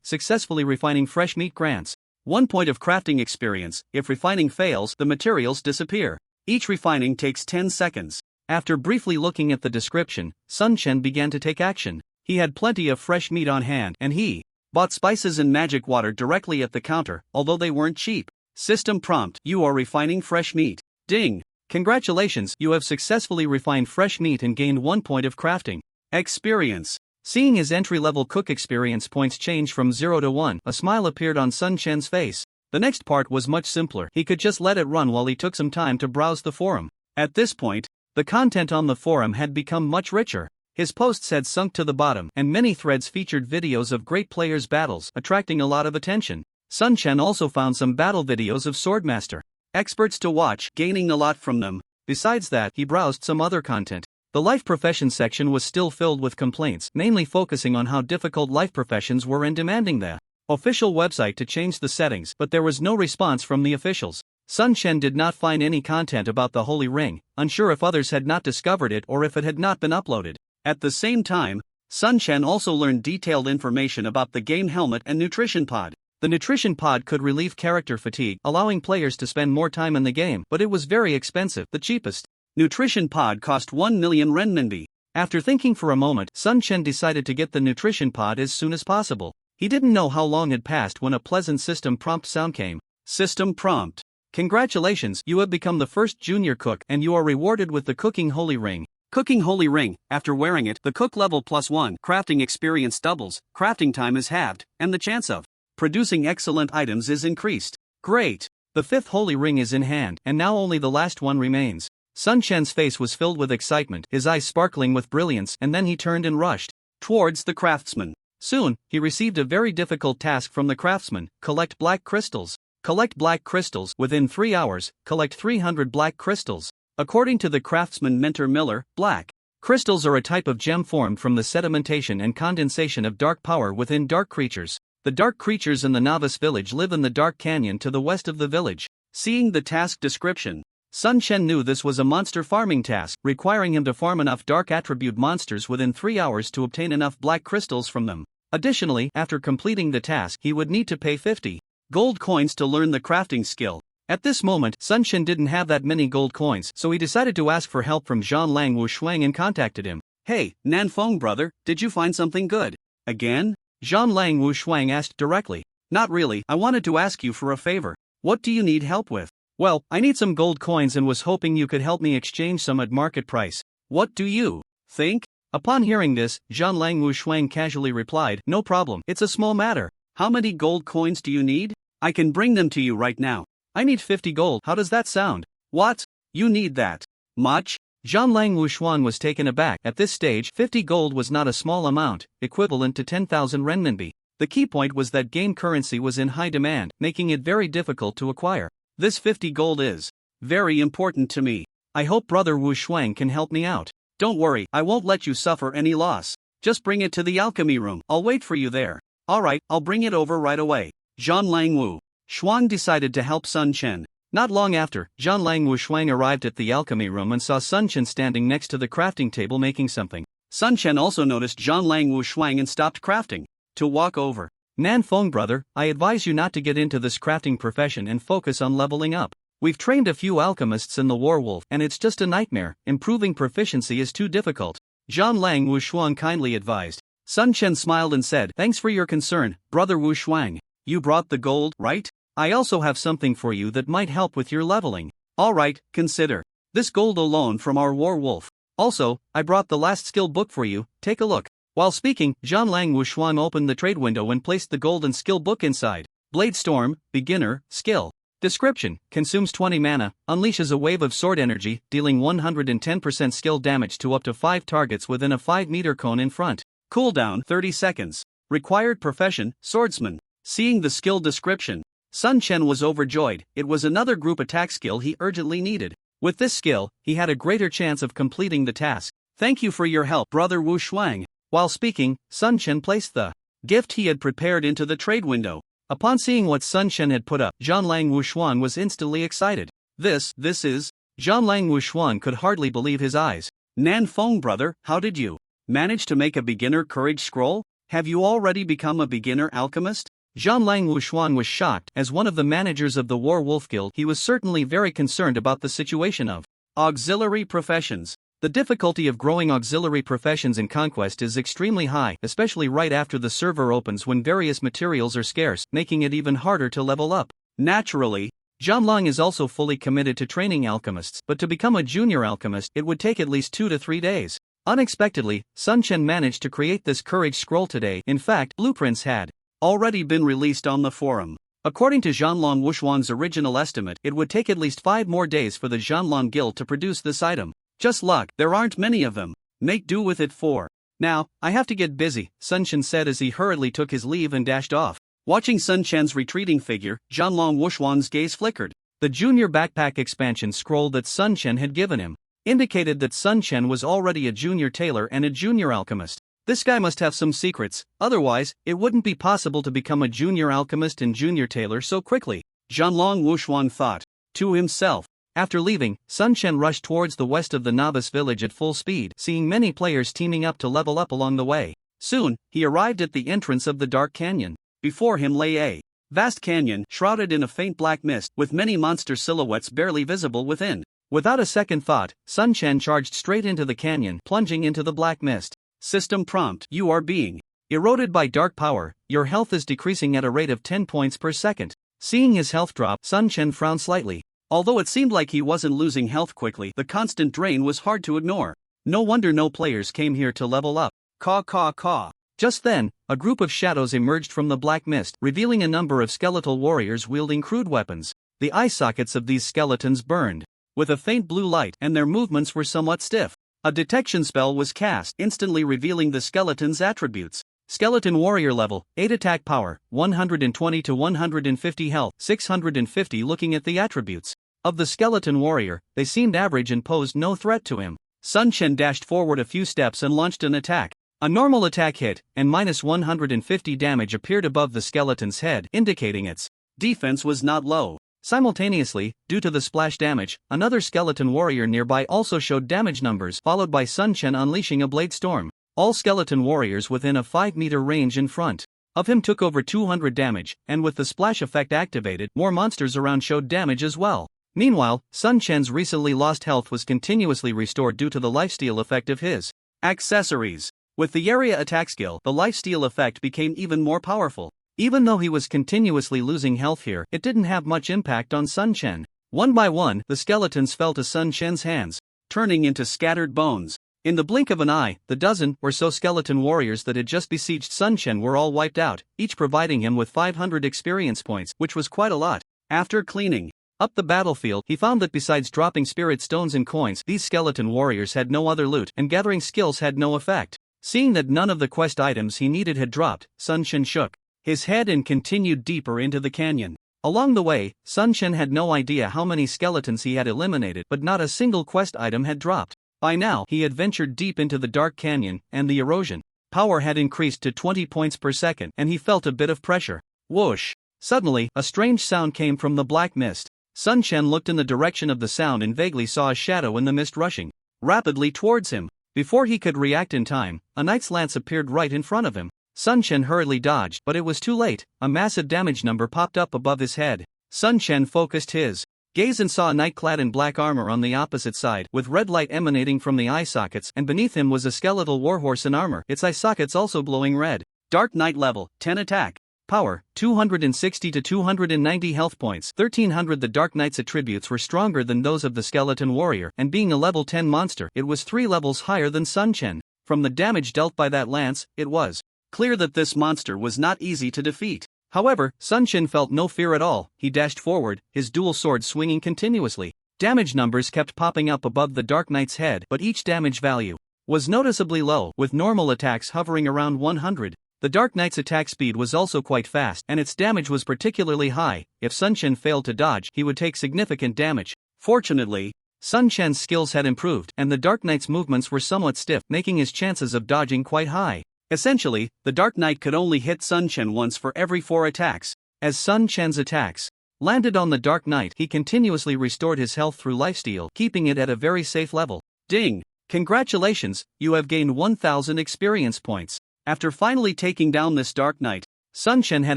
S1: Successfully refining fresh meat grants 1 point of crafting experience. If refining fails, the materials disappear. Each refining takes 10 seconds. After briefly looking at the description, Sun Chen began to take action. He had plenty of fresh meat on hand, and he bought spices and magic water directly at the counter, although they weren't cheap. System prompt: you are refining fresh meat. Ding! Congratulations, you have successfully refined fresh meat and gained 1 point of crafting experience. Seeing his entry-level cook experience points change from 0 to 1, a smile appeared on Sun Chen's face. The next part was much simpler. He could just let it run while he took some time to browse the forum. At this point, the content on the forum had become much richer. His posts had sunk to the bottom, and many threads featured videos of great players' battles, attracting a lot of attention. Sun Chen also found some battle videos of Swordmaster experts to watch, gaining a lot from them. Besides that, he browsed some other content. The life profession section was still filled with complaints, mainly focusing on how difficult life professions were and demanding the official website to change the settings, but there was no response from the officials. Sun Chen did not find any content about the Holy Ring, unsure if others had not discovered it or if it had not been uploaded. At the same time, Sun Chen also learned detailed information about the game helmet and nutrition pod. The nutrition pod could relieve character fatigue, allowing players to spend more time in the game, but it was very expensive. The cheapest nutrition pod cost 1 million renminbi. After thinking for a moment, Sun Chen decided to get the nutrition pod as soon as possible. He didn't know how long had passed when a pleasant system prompt sound came. System prompt: congratulations, you have become the first junior cook and you are rewarded with the Cooking Holy Ring. Cooking Holy Ring: after wearing it, the cook level +1 crafting experience doubles, crafting time is halved, and the chance of producing excellent items is increased. Great! The 5th Holy Ring is in hand, and now only the last one remains. Sun Chen's face was filled with excitement, his eyes sparkling with brilliance, and then he turned and rushed towards the craftsman. Soon, he received a very difficult task from the craftsman: collect black crystals. Collect black crystals. Within 3 hours, collect 300 black crystals. According to the craftsman mentor Miller, black crystals are a type of gem formed from the sedimentation and condensation of dark power within dark creatures. The dark creatures in the novice village live in the dark canyon to the west of the village. Seeing the task description, Sun Chen knew this was a monster farming task, requiring him to farm enough dark attribute monsters within 3 hours to obtain enough black crystals from them. Additionally, after completing the task, he would need to pay 50 gold coins to learn the crafting skill. At this moment, Sun Chen didn't have that many gold coins, so he decided to ask for help from Zhang Lang Wu Shuang and contacted him. "Hey, Nanfeng brother, did you find something good? Again?" Zhang Lang Wu Shuang asked directly. "Not really, I wanted to ask you for a favor. What do you need help with?" "Well, I need some gold coins and was hoping you could help me exchange some at market price." "What do you think?" Upon hearing this, Zhang Lang Wu Shuang casually replied, "No problem, it's a small matter. How many gold coins do you need? I can bring them to you right now." "I need 50 gold, how does that sound?" "What? You need that much?" Zhang Lang Wu Shuang was taken aback. At this stage, 50 gold was not a small amount, equivalent to 10,000 renminbi. The key point was that game currency was in high demand, making it very difficult to acquire. "This 50 gold is very important to me. I hope brother Wu Shuang can help me out. Don't worry, I won't let you suffer any loss. Just bring it to the alchemy room, I'll wait for you there." "Alright, I'll bring it over right away." Zhang Lang Wu Shuang decided to help Sun Chen. Not long after, Zhang Lang Wu Shuang arrived at the alchemy room and saw Sun Chen standing next to the crafting table making something. Sun Chen also noticed Zhang Lang Wu Shuang and stopped crafting to walk over. Nan Feng brother, I advise you not to get into this crafting profession and focus on leveling up. We've trained a few alchemists in the Warwolf and it's just a nightmare, improving proficiency is too difficult. Zhan Lang Wushuang kindly advised. Sun Chen smiled and said, thanks for your concern, brother Wu Shuang. You brought the gold, right? I also have something for you that might help with your leveling. Alright, consider this gold alone from our war wolf. Also, I brought the last skill book for you, take a look. While speaking, Zhan Lang Wushuang opened the trade window and placed the golden skill book inside. Blade Storm, Beginner, Skill. Description, consumes 20 mana, unleashes a wave of sword energy, dealing 110% skill damage to up to 5 targets within a 5-meter cone in front. Cooldown 30 seconds. Required profession, Swordsman. Seeing the skill description, Sun Chen was overjoyed. It was another group attack skill he urgently needed. With this skill, he had a greater chance of completing the task. Thank you for your help, brother Wu Shuang. While speaking, Sun Chen placed the gift he had prepared into the trade window. Upon seeing what Sun Chen had put up, Zhan Lang Wushuang was instantly excited. This is... Zhan Lang Wushuang could hardly believe his eyes. Nan Feng brother, how did you manage to make a beginner courage scroll? Have you already become a beginner alchemist? Zhan Lang Wushuang was shocked. As one of the managers of the War Wolf Guild, he was certainly very concerned about the situation of auxiliary professions. The difficulty of growing auxiliary professions in Conquest is extremely high, especially right after the server opens when various materials are scarce, making it even harder to level up. Naturally, Zhan Lang is also fully committed to training alchemists, but to become a junior alchemist, it would take at least 2 to 3 days. Unexpectedly, Sun Chen managed to create this courage scroll today. In fact, blueprints had already been released on the forum. According to Zhan Lang Wushuang's original estimate, it would take at least 5 more days for the Zhan Lang Guild to produce this item. Just luck, there aren't many of them. Make do with it for now. I have to get busy, Sun Chen said as he hurriedly took his leave and dashed off. Watching Sun Chen's retreating figure, Zhan Lang Wushuang's gaze flickered. The junior backpack expansion scroll that Sun Chen had given him indicated that Sun Chen was already a junior tailor and a junior alchemist. This guy must have some secrets, otherwise, it wouldn't be possible to become a junior alchemist and junior tailor so quickly, Zhan Lang Wushuang thought to himself. After leaving, Sun Chen rushed towards the west of the novice village at full speed, seeing many players teaming up to level up along the way. Soon, he arrived at the entrance of the dark canyon. Before him lay a vast canyon shrouded in a faint black mist, with many monster silhouettes barely visible within. Without a second thought, Sun Chen charged straight into the canyon, plunging into the black mist. System prompt: you are being eroded by dark power, your health is decreasing at a rate of 10 points per second. Seeing his health drop, Sun Chen frowned slightly. Although it seemed like he wasn't losing health quickly, the constant drain was hard to ignore. No wonder no players came here to level up. Caw caw caw. Just then, a group of shadows emerged from the black mist, revealing a number of skeletal warriors wielding crude weapons. The eye sockets of these skeletons burned with a faint blue light, and their movements were somewhat stiff. A detection spell was cast, instantly revealing the skeleton's attributes. Skeleton warrior level, 8 attack power, 120 to 150 health, 650. Looking at the attributes of the skeleton warrior, they seemed average and posed no threat to him. Sun Chen dashed forward a few steps and launched an attack. A normal attack hit, and minus 150 damage appeared above the skeleton's head, indicating its defense was not low. Simultaneously, due to the splash damage, another skeleton warrior nearby also showed damage numbers, followed by Sun Chen unleashing a blade storm. All skeleton warriors within a 5-meter range in front of him took over 200 damage, and with the splash effect activated, more monsters around showed damage as well. Meanwhile, Sun Chen's recently lost health was continuously restored due to the lifesteal effect of his accessories. With the area attack skill, the lifesteal effect became even more powerful. Even though he was continuously losing health here, it didn't have much impact on Sun Chen. One by one, the skeletons fell to Sun Chen's hands, turning into scattered bones. In the blink of an eye, the dozen or so skeleton warriors that had just besieged Sun Chen were all wiped out, each providing him with 500 experience points, which was quite a lot. After cleaning up the battlefield, he found that besides dropping spirit stones and coins, these skeleton warriors had no other loot, and gathering skills had no effect. Seeing that none of the quest items he needed had dropped, Sun Chen shook his head and continued deeper into the canyon. Along the way, Sun Chen had no idea how many skeletons he had eliminated, but not a single quest item had dropped. By now, he had ventured deep into the dark canyon, and the erosion power had increased to 20 points per second, and he felt a bit of pressure. Whoosh! Suddenly, a strange sound came from the black mist. Sun Chen looked in the direction of the sound and vaguely saw a shadow in the mist rushing rapidly towards him. Before he could react in time, a knight's lance appeared right in front of him. Sun Chen hurriedly dodged, but it was too late. A massive damage number popped up above his head. Sun Chen focused his gaze and saw a knight clad in black armor on the opposite side, with red light emanating from the eye sockets, and beneath him was a skeletal warhorse in armor, its eye sockets also glowing red. Dark Knight level 10 attack. Power 260 to 290 health points 1300. The Dark Knight's attributes were stronger than those of the skeleton warrior, and being a level 10 monster, it was 3 levels higher than Sun Chen. From the damage dealt by that lance, it was clear that this monster was not easy to defeat. However, Sun Chen felt no fear at all. He dashed forward, his dual sword swinging continuously. Damage numbers kept popping up above the Dark Knight's head, but each damage value was noticeably low, with normal attacks hovering around 100. The Dark Knight's attack speed was also quite fast, and its damage was particularly high. If Sun Chen failed to dodge, he would take significant damage. Fortunately, Sun Chen's skills had improved, and the Dark Knight's movements were somewhat stiff, making his chances of dodging quite high. Essentially, the Dark Knight could only hit Sun Chen once for every 4 attacks. As Sun Chen's attacks landed on the Dark Knight, he continuously restored his health through lifesteal, keeping it at a very safe level. Ding! Congratulations, you have gained 1000 experience points. After finally taking down this Dark Knight, Sun Chen had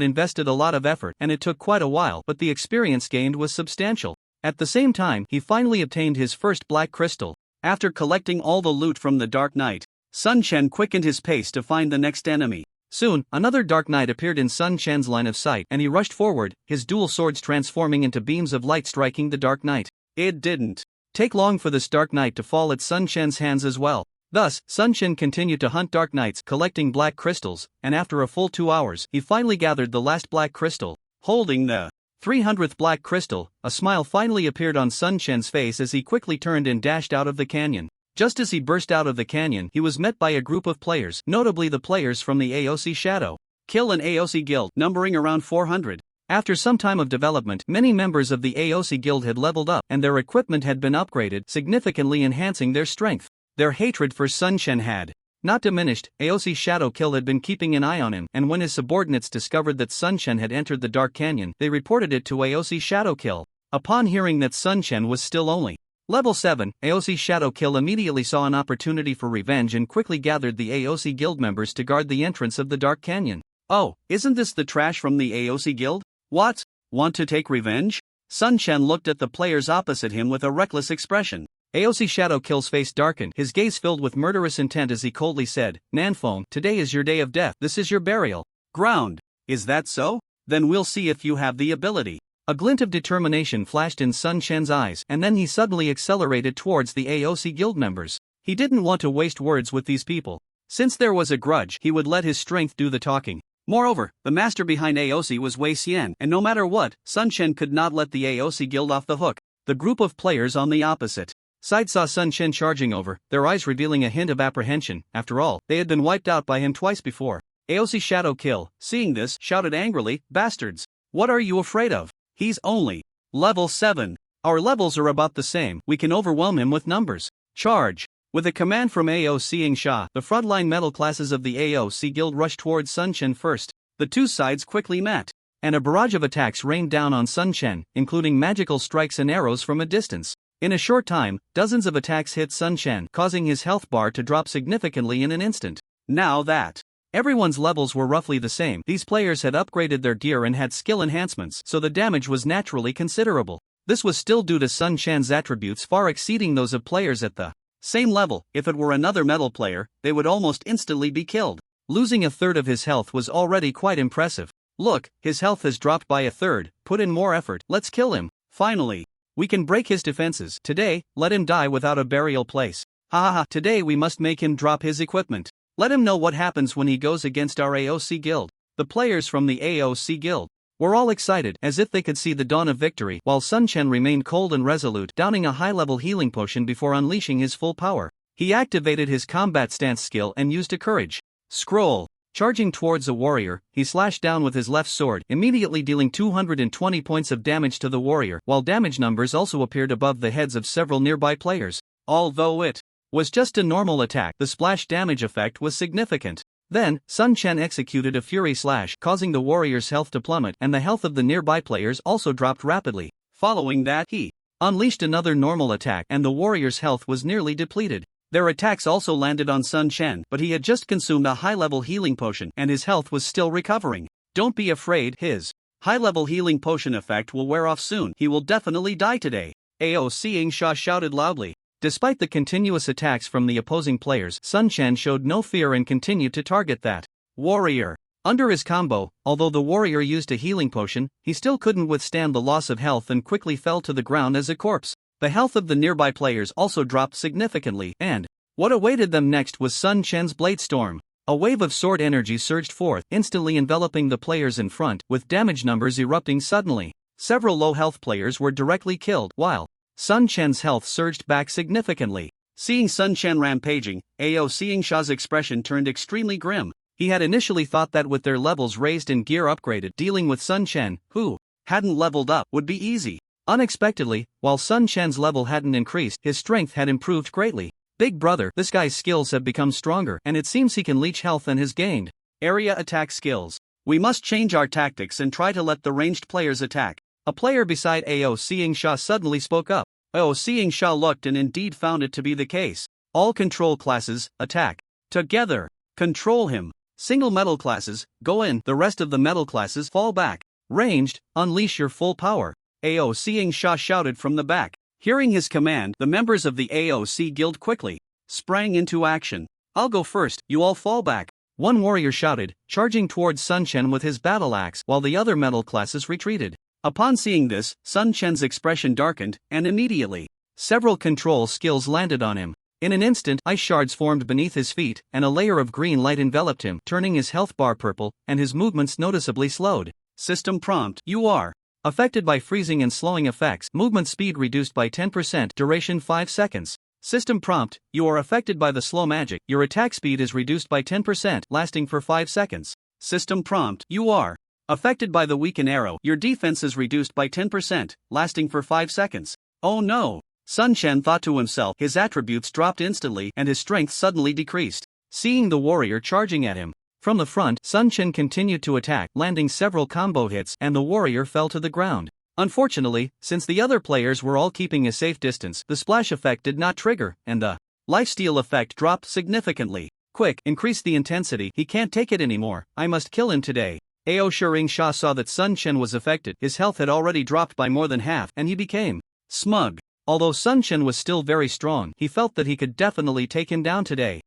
S1: invested a lot of effort, and it took quite a while, but the experience gained was substantial. At the same time, he finally obtained his first black crystal. After collecting all the loot from the Dark Knight, Sun Chen quickened his pace to find the next enemy. Soon, another Dark Knight appeared in Sun Chen's line of sight, and he rushed forward, his dual swords transforming into beams of light striking the Dark Knight. It didn't take long for this Dark Knight to fall at Sun Chen's hands as well. Thus, Sun Chen continued to hunt Dark Knights, collecting black crystals, and after a full 2 hours, he finally gathered the last black crystal. Holding the 300th black crystal, a smile finally appeared on Sun Chen's face as he quickly turned and dashed out of the canyon. Just as he burst out of the canyon, he was met by a group of players, notably the players from the AOC Shadow Kill and AOC Guild, numbering around 400. After some time of development, many members of the AOC Guild had leveled up, and their equipment had been upgraded, significantly enhancing their strength. Their hatred for Sun Chen had not diminished. AOC Shadow Kill had been keeping an eye on him, and when his subordinates discovered that Sun Chen had entered the Dark Canyon, they reported it to AOC Shadow Kill. Upon hearing that Sun Chen was still only Level 7, AOC Shadow Kill immediately saw an opportunity for revenge and quickly gathered the AOC Guild members to guard the entrance of the Dark Canyon. Oh, isn't this the trash from the AOC Guild? What? Want to take revenge? Sun Chen looked at the players opposite him with a reckless expression. AOC Shadow Kill's face darkened, his gaze filled with murderous intent as he coldly said, Nanfeng, today is your day of death, this is your burial ground. Is that so? Then we'll see if you have the ability. A glint of determination flashed in Sun Chen's eyes, and then he suddenly accelerated towards the AOC Guild members. He didn't want to waste words with these people. Since there was a grudge, he would let his strength do the talking. Moreover, the master behind AOC was Wei Xian, and no matter what, Sun Chen could not let the AOC Guild off the hook. The group of players on the opposite side saw Sun Chen charging over, their eyes revealing a hint of apprehension. After all, they had been wiped out by him twice before. AOC Shadow Kill, seeing this, shouted angrily, Bastards! What are you afraid of? He's only level 7. Our levels are about the same, we can overwhelm him with numbers. Charge! With a command from AOC Sha, the frontline metal classes of the AOC Guild rushed towards Sun Chen first. The two sides quickly met, and a barrage of attacks rained down on Sun Chen, including magical strikes and arrows from a distance. In a short time, dozens of attacks hit Sun Chen, causing his health bar to drop significantly in an instant. Now that everyone's levels were roughly the same, these players had upgraded their gear and had skill enhancements, so the damage was naturally considerable. This was still due to Sun Chen's attributes far exceeding those of players at the same level. If it were another metal player, they would almost instantly be killed. Losing a third of his health was already quite impressive. Look, his health has dropped by a third, put in more effort, let's kill him. Finally, we can break his defenses. Today, let him die without a burial place. Ha, today we must make him drop his equipment. Let him know what happens when he goes against our AOC Guild. The players from the AOC Guild were all excited, as if they could see the dawn of victory, while Sun Chen remained cold and resolute, downing a high-level healing potion before unleashing his full power. He activated his combat stance skill and used a courage scroll. Charging towards a warrior, he slashed down with his left sword, immediately dealing 220 points of damage to the warrior, while damage numbers also appeared above the heads of several nearby players. Although it was just a normal attack, the splash damage effect was significant. Then, Sun Chen executed a Fury Slash, causing the warrior's health to plummet, and the health of the nearby players also dropped rapidly. Following that, he unleashed another normal attack, and the warrior's health was nearly depleted. Their attacks also landed on Sun Chen, but he had just consumed a high-level healing potion and his health was still recovering. Don't be afraid, his high-level healing potion effect will wear off soon. He will definitely die today. Ao Seeing Sha shouted loudly. Despite the continuous attacks from the opposing players, Sun Chen showed no fear and continued to target that warrior. Under his combo, although the warrior used a healing potion, he still couldn't withstand the loss of health and quickly fell to the ground as a corpse. The health of the nearby players also dropped significantly, and what awaited them next was Sun Chen's Blade Storm. A wave of sword energy surged forth, instantly enveloping the players in front, with damage numbers erupting suddenly. Several low-health players were directly killed, while Sun Chen's health surged back significantly. Seeing Sun Chen rampaging, Ao Seeing Sha's expression turned extremely grim. He had initially thought that with their levels raised and gear upgraded, dealing with Sun Chen, who hadn't leveled up, would be easy. Unexpectedly, while Sun Chen's level hadn't increased, his strength had improved greatly. Big brother, this guy's skills have become stronger, and it seems he can leech health and has gained area attack skills. We must change our tactics and try to let the ranged players attack. A player beside Ao Seeing Sha suddenly spoke up. Ao Seeing Sha looked and indeed found it to be the case. All control classes, attack. Together. Control him. Single metal classes, go in. The rest of the metal classes, fall back. Ranged, unleash your full power. Ao Seeing Sha shouted from the back. Hearing his command, the members of the AOC guild quickly sprang into action. I'll go first, you all fall back. One warrior shouted, charging towards Sun Chen with his battle axe, while the other metal classes retreated. Upon seeing this, Sun Chen's expression darkened, and immediately, several control skills landed on him. In an instant, ice shards formed beneath his feet, and a layer of green light enveloped him, turning his health bar purple, and his movements noticeably slowed. System prompt: you are affected by freezing and slowing effects. Movement speed reduced by 10%. Duration 5 seconds. System prompt: you are affected by the slow magic. Your attack speed is reduced by 10%, lasting for 5 seconds. System prompt: you are affected by the weaken arrow. Your defense is reduced by 10%, lasting for 5 seconds. Oh no! Sun Chen thought to himself. His attributes dropped instantly and his strength suddenly decreased. Seeing the warrior charging at him from the front, Sun Chen continued to attack, landing several combo hits, and the warrior fell to the ground. Unfortunately, since the other players were all keeping a safe distance, the splash effect did not trigger, and the lifesteal effect dropped significantly. Quick, increase the intensity. He can't take it anymore. I must kill him today. Ao Seeing Sha saw that Sun Chen was affected. His health had already dropped by more than half, and he became smug. Although Sun Chen was still very strong, he felt that he could definitely take him down today.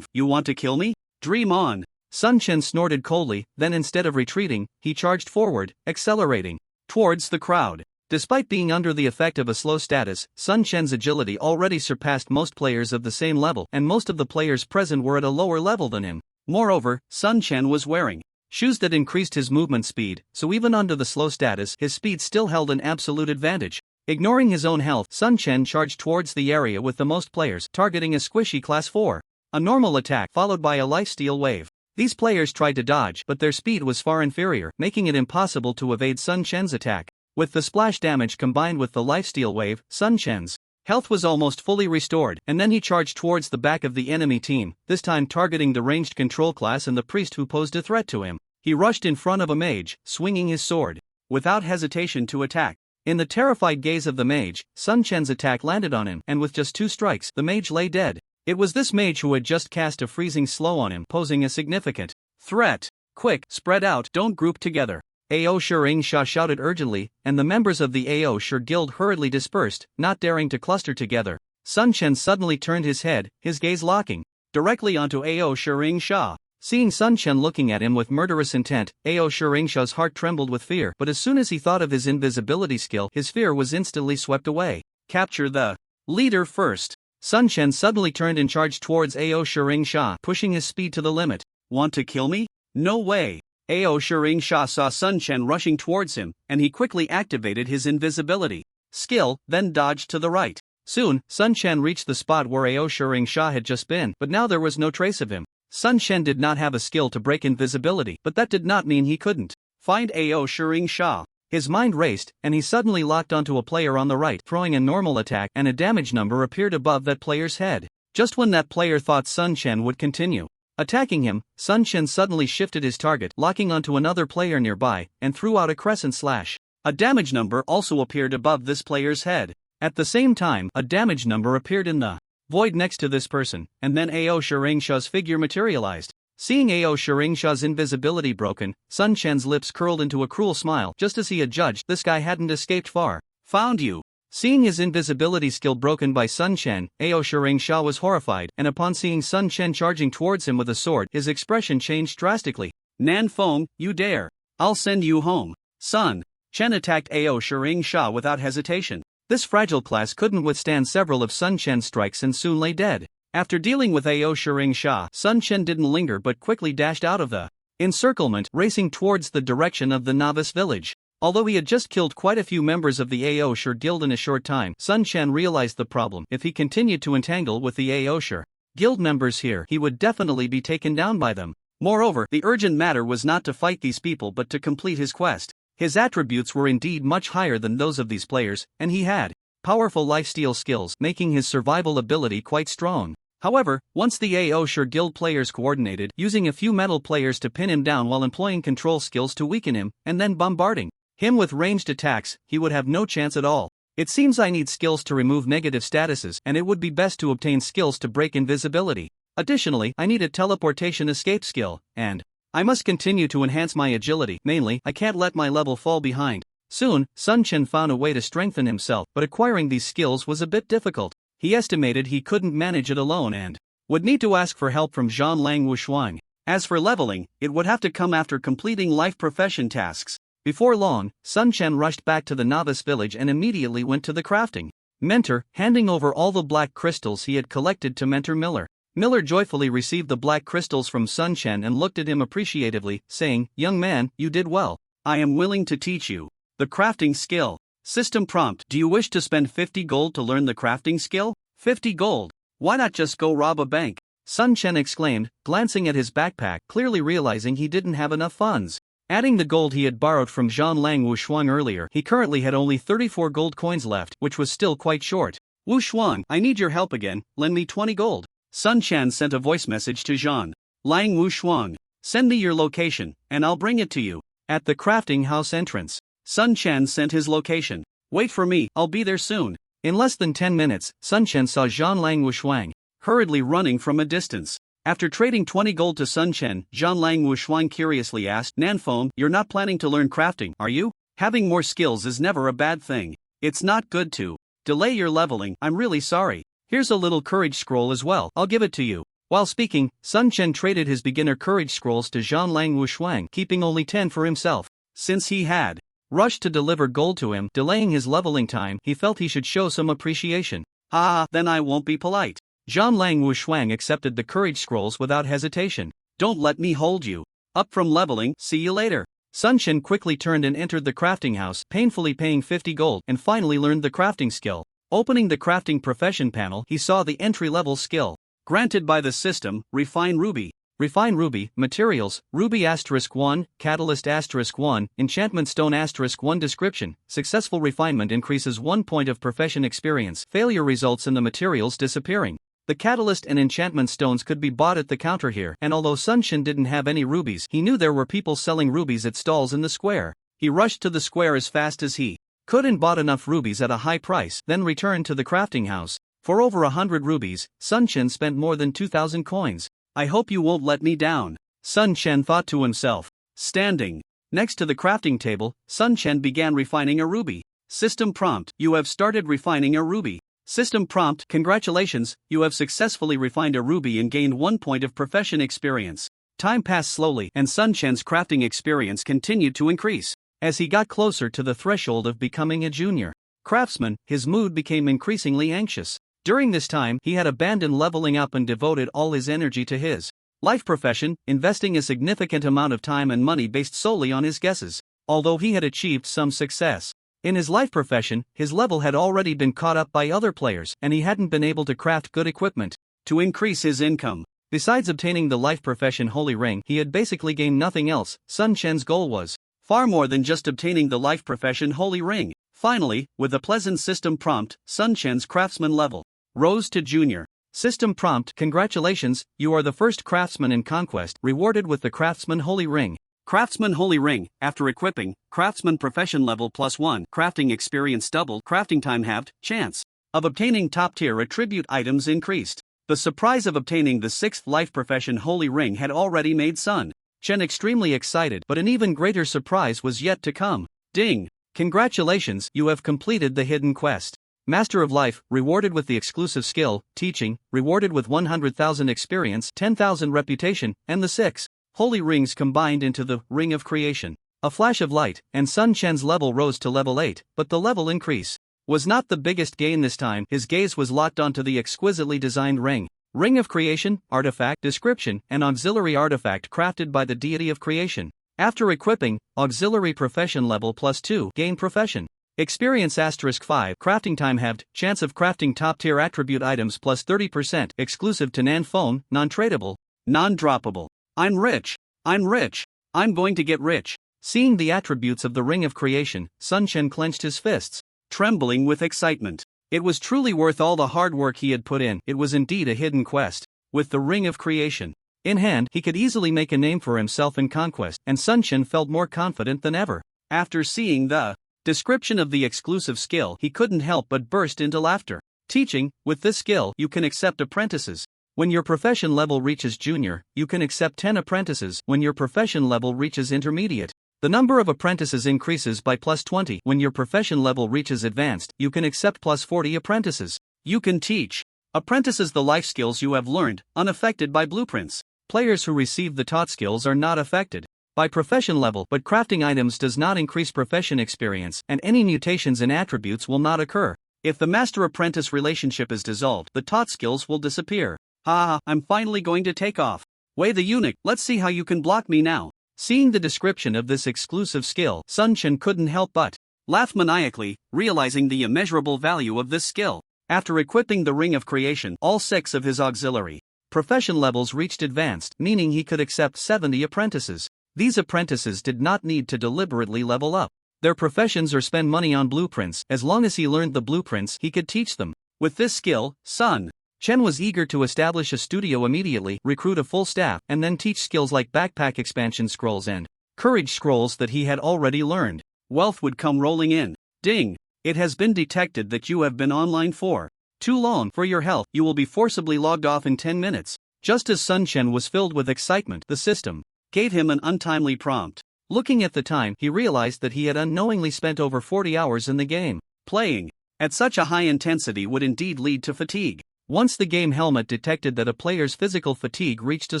S1: You want to kill me? Dream on. Sun Chen snorted coldly, then instead of retreating, he charged forward, accelerating towards the crowd. Despite being under the effect of a slow status, Sun Chen's agility already surpassed most players of the same level, and most of the players present were at a lower level than him. Moreover, Sun Chen was wearing shoes that increased his movement speed, so even under the slow status, his speed still held an absolute advantage. Ignoring his own health, Sun Chen charged towards the area with the most players, targeting a squishy class 4. A normal attack, followed by a lifesteal wave. These players tried to dodge, but their speed was far inferior, making it impossible to evade Sun Chen's attack. With the splash damage combined with the lifesteal wave, Sun Chen's health was almost fully restored, and then he charged towards the back of the enemy team, this time targeting the ranged control class and the priest who posed a threat to him. He rushed in front of a mage, swinging his sword, without hesitation to attack. In the terrified gaze of the mage, Sun Chen's attack landed on him, and with just 2 strikes, the mage lay dead. It was this mage who had just cast a freezing slow on him, posing a significant threat. Quick, spread out, don't group together. Ao Seeing Sha shouted urgently, and the members of the Ao Shi guild hurriedly dispersed, not daring to cluster together. Sun Chen suddenly turned his head, his gaze locking directly onto Ao Seeing Sha. Seeing Sun Chen looking at him with murderous intent, Ao Seeing Sha's heart trembled with fear, but as soon as he thought of his invisibility skill, his fear was instantly swept away. Capture the leader first. Sun Chen suddenly turned and charged towards Ao Seeing Sha, pushing his speed to the limit. Want to kill me? No way. Ao Seeing Sha saw Sun Chen rushing towards him, and he quickly activated his invisibility skill, then dodged to the right. Soon, Sun Chen reached the spot where Ao Seeing Sha had just been, but now there was no trace of him. Sun Chen did not have a skill to break invisibility, but that did not mean he couldn't find Ao Seeing Sha. His mind raced, and he suddenly locked onto a player on the right, throwing a normal attack, and a damage number appeared above that player's head. Just when that player thought Sun Chen would continue attacking him, Sun Chen suddenly shifted his target, locking onto another player nearby, and threw out a crescent slash. A damage number also appeared above this player's head. At the same time, a damage number appeared in the void next to this person, and then Ao Shuringsha's figure materialized. Seeing Ao Shuringsha's invisibility broken, Sun Chen's lips curled into a cruel smile. Just as he had judged, this guy hadn't escaped far. Found you. Seeing his invisibility skill broken by Sun Chen, Ao Shuringsha was horrified, and upon seeing Sun Chen charging towards him with a sword, his expression changed drastically. Nan Feng, you dare. I'll send you home. Sun Chen attacked Ao Shuringsha without hesitation. This fragile class couldn't withstand several of Sun Chen's strikes and soon lay dead. After dealing with Ao Shuringsha, Sun Chen didn't linger but quickly dashed out of the encirclement, racing towards the direction of the novice village. Although he had just killed quite a few members of the Ao Shur guild in a short time, Sun Chen realized the problem. If he continued to entangle with the Ao Shur guild members here, he would definitely be taken down by them. Moreover, the urgent matter was not to fight these people but to complete his quest. His attributes were indeed much higher than those of these players, and he had powerful lifesteal skills, making his survival ability quite strong. However, once the Ao Shur guild players coordinated, using a few metal players to pin him down while employing control skills to weaken him, and then bombarding him with ranged attacks, he would have no chance at all. It seems I need skills to remove negative statuses, and it would be best to obtain skills to break invisibility. Additionally, I need a teleportation escape skill, and I must continue to enhance my agility. Mainly, I can't let my level fall behind. Soon, Sun Chen found a way to strengthen himself, but acquiring these skills was a bit difficult. He estimated he couldn't manage it alone and would need to ask for help from Zhang Lang Wushuang. As for leveling, it would have to come after completing life profession tasks. Before long, Sun Chen rushed back to the novice village and immediately went to the crafting mentor, handing over all the black crystals he had collected to Mentor Miller. Miller joyfully received the black crystals from Sun Chen and looked at him appreciatively, saying, "Young man, you did well. I am willing to teach you the crafting skill." System prompt: do you wish to spend 50 gold to learn the crafting skill? 50 gold? Why not just go rob a bank? Sun Chen exclaimed, glancing at his backpack, clearly realizing he didn't have enough funds. Adding the gold he had borrowed from Zhang Lang Wushuang earlier, he currently had only 34 gold coins left, which was still quite short. "Wushuang, I need your help again, lend me 20 gold. Sun Chen sent a voice message to Zhang Lang Wushuang. "Send me your location, and I'll bring it to you." At the crafting house entrance, Sun Chen sent his location. "Wait for me, I'll be there soon." In less than 10 minutes, Sun Chen saw Zhang Lang Wushuang hurriedly running from a distance. After trading 20 gold to Sun Chen, Zhang Lang Wushuang curiously asked, "Nanfeng, you're not planning to learn crafting, are you? Having more skills is never a bad thing. It's not good to delay your leveling. I'm really sorry. Here's a little courage scroll as well, I'll give it to you." While speaking, Sun Chen traded his beginner courage scrolls to Zhang Lang Wushuang, keeping only 10 for himself. Since he had rushed to deliver gold to him, delaying his leveling time, he felt he should show some appreciation. Then I won't be polite." Zhang Lang Wushuang accepted the courage scrolls without hesitation. "Don't let me hold you up from leveling, see you later." Sun Chen quickly turned and entered the crafting house, painfully paying 50 gold, and finally learned the crafting skill. Opening the crafting profession panel, he saw the entry-level skill. Granted by the system, Refine Ruby. Refine Ruby, Materials, Ruby *1, Catalyst *1, Enchantment Stone *1 Description. Successful refinement increases 1 point of profession experience. Failure results in the materials disappearing. The Catalyst and Enchantment Stones could be bought at the counter here, and although Sun Chen didn't have any rubies, he knew there were people selling rubies at stalls in the square. He rushed to the square as fast as he could and bought enough rubies at a high price, then returned to the crafting house. For over 100 rubies, Sun Chen spent more than 2,000 coins. "I hope you won't let me down," Sun Chen thought to himself. Standing next to the crafting table, Sun Chen began refining a ruby. System prompt: you have started refining a ruby. System prompt: congratulations, you have successfully refined a ruby and gained 1 point of profession experience. Time passed slowly, and Sun Chen's crafting experience continued to increase. As he got closer to the threshold of becoming a junior craftsman, his mood became increasingly anxious. During this time, he had abandoned leveling up and devoted all his energy to his life profession, investing a significant amount of time and money based solely on his guesses. Although he had achieved some success in his life profession, his level had already been caught up by other players, and he hadn't been able to craft good equipment to increase his income. Besides obtaining the life profession Holy Ring, he had basically gained nothing else. Sun Chen's goal was far more than just obtaining the life profession Holy Ring. Finally, with a pleasant system prompt, Sun Chen's craftsman level rose to junior. System prompt: congratulations, you are the first craftsman in Conquest, rewarded with the Craftsman Holy Ring. Craftsman Holy Ring: after equipping, craftsman profession level +1, crafting experience doubled, crafting time halved, chance of obtaining top-tier attribute items increased. The surprise of obtaining the 6th life profession Holy Ring had already made Sun Chen extremely excited, but an even greater surprise was yet to come. Ding! Congratulations, you have completed the hidden quest. Master of Life, rewarded with the exclusive skill, Teaching, rewarded with 100,000 experience, 10,000 reputation, and the 6 Holy Rings combined into the Ring of Creation. A flash of light, and Sun Chen's level rose to level 8, but the level increase was not the biggest gain this time. His gaze was locked onto the exquisitely designed ring. Ring of Creation, Artifact, Description, and Auxiliary Artifact crafted by the Deity of Creation. After equipping, Auxiliary Profession level +2, gain Profession. Experience *5, crafting time halved, chance of crafting top-tier attribute items +30%, exclusive to Nan Phone, non-tradable, non-droppable. I'm rich. I'm going to get rich. Seeing the attributes of the Ring of Creation, Sun Chen clenched his fists, trembling with excitement. It was truly worth all the hard work he had put in. It was indeed a hidden quest. With the Ring of Creation in hand, he could easily make a name for himself in conquest, and Sun Chen felt more confident than ever. After seeing the description of the exclusive skill, he couldn't help but burst into laughter. Teaching, with this skill, you can accept apprentices. When your profession level reaches junior, you can accept 10 apprentices. When your profession level reaches intermediate, the number of apprentices increases by +20. When your profession level reaches advanced, you can accept +40 apprentices. You can teach apprentices the life skills you have learned, unaffected by blueprints. Players who receive the taught skills are not affected by profession level, but crafting items does not increase profession experience, and any mutations in attributes will not occur. If the master-apprentice relationship is dissolved, the taught skills will disappear. Ha, I'm finally going to take off. Wei the eunuch, let's see how you can block me now. Seeing the description of this exclusive skill, Sun Chen couldn't help but laugh maniacally, realizing the immeasurable value of this skill. After equipping the Ring of Creation, all 6 of his auxiliary profession levels reached advanced, meaning he could accept 70 apprentices. These apprentices did not need to deliberately level up their professions or spend money on blueprints. As long as he learned the blueprints, he could teach them. With this skill, Sun Chen was eager to establish a studio immediately, recruit a full staff, and then teach skills like backpack expansion scrolls and courage scrolls that he had already learned. Wealth would come rolling in. Ding! It has been detected that you have been online for too long. For your health, you will be forcibly logged off in 10 minutes. Just as Sun Chen was filled with excitement, the system gave him an untimely prompt. Looking at the time, he realized that he had unknowingly spent over 40 hours in the game. Playing at such a high intensity would indeed lead to fatigue. Once the game helmet detected that a player's physical fatigue reached a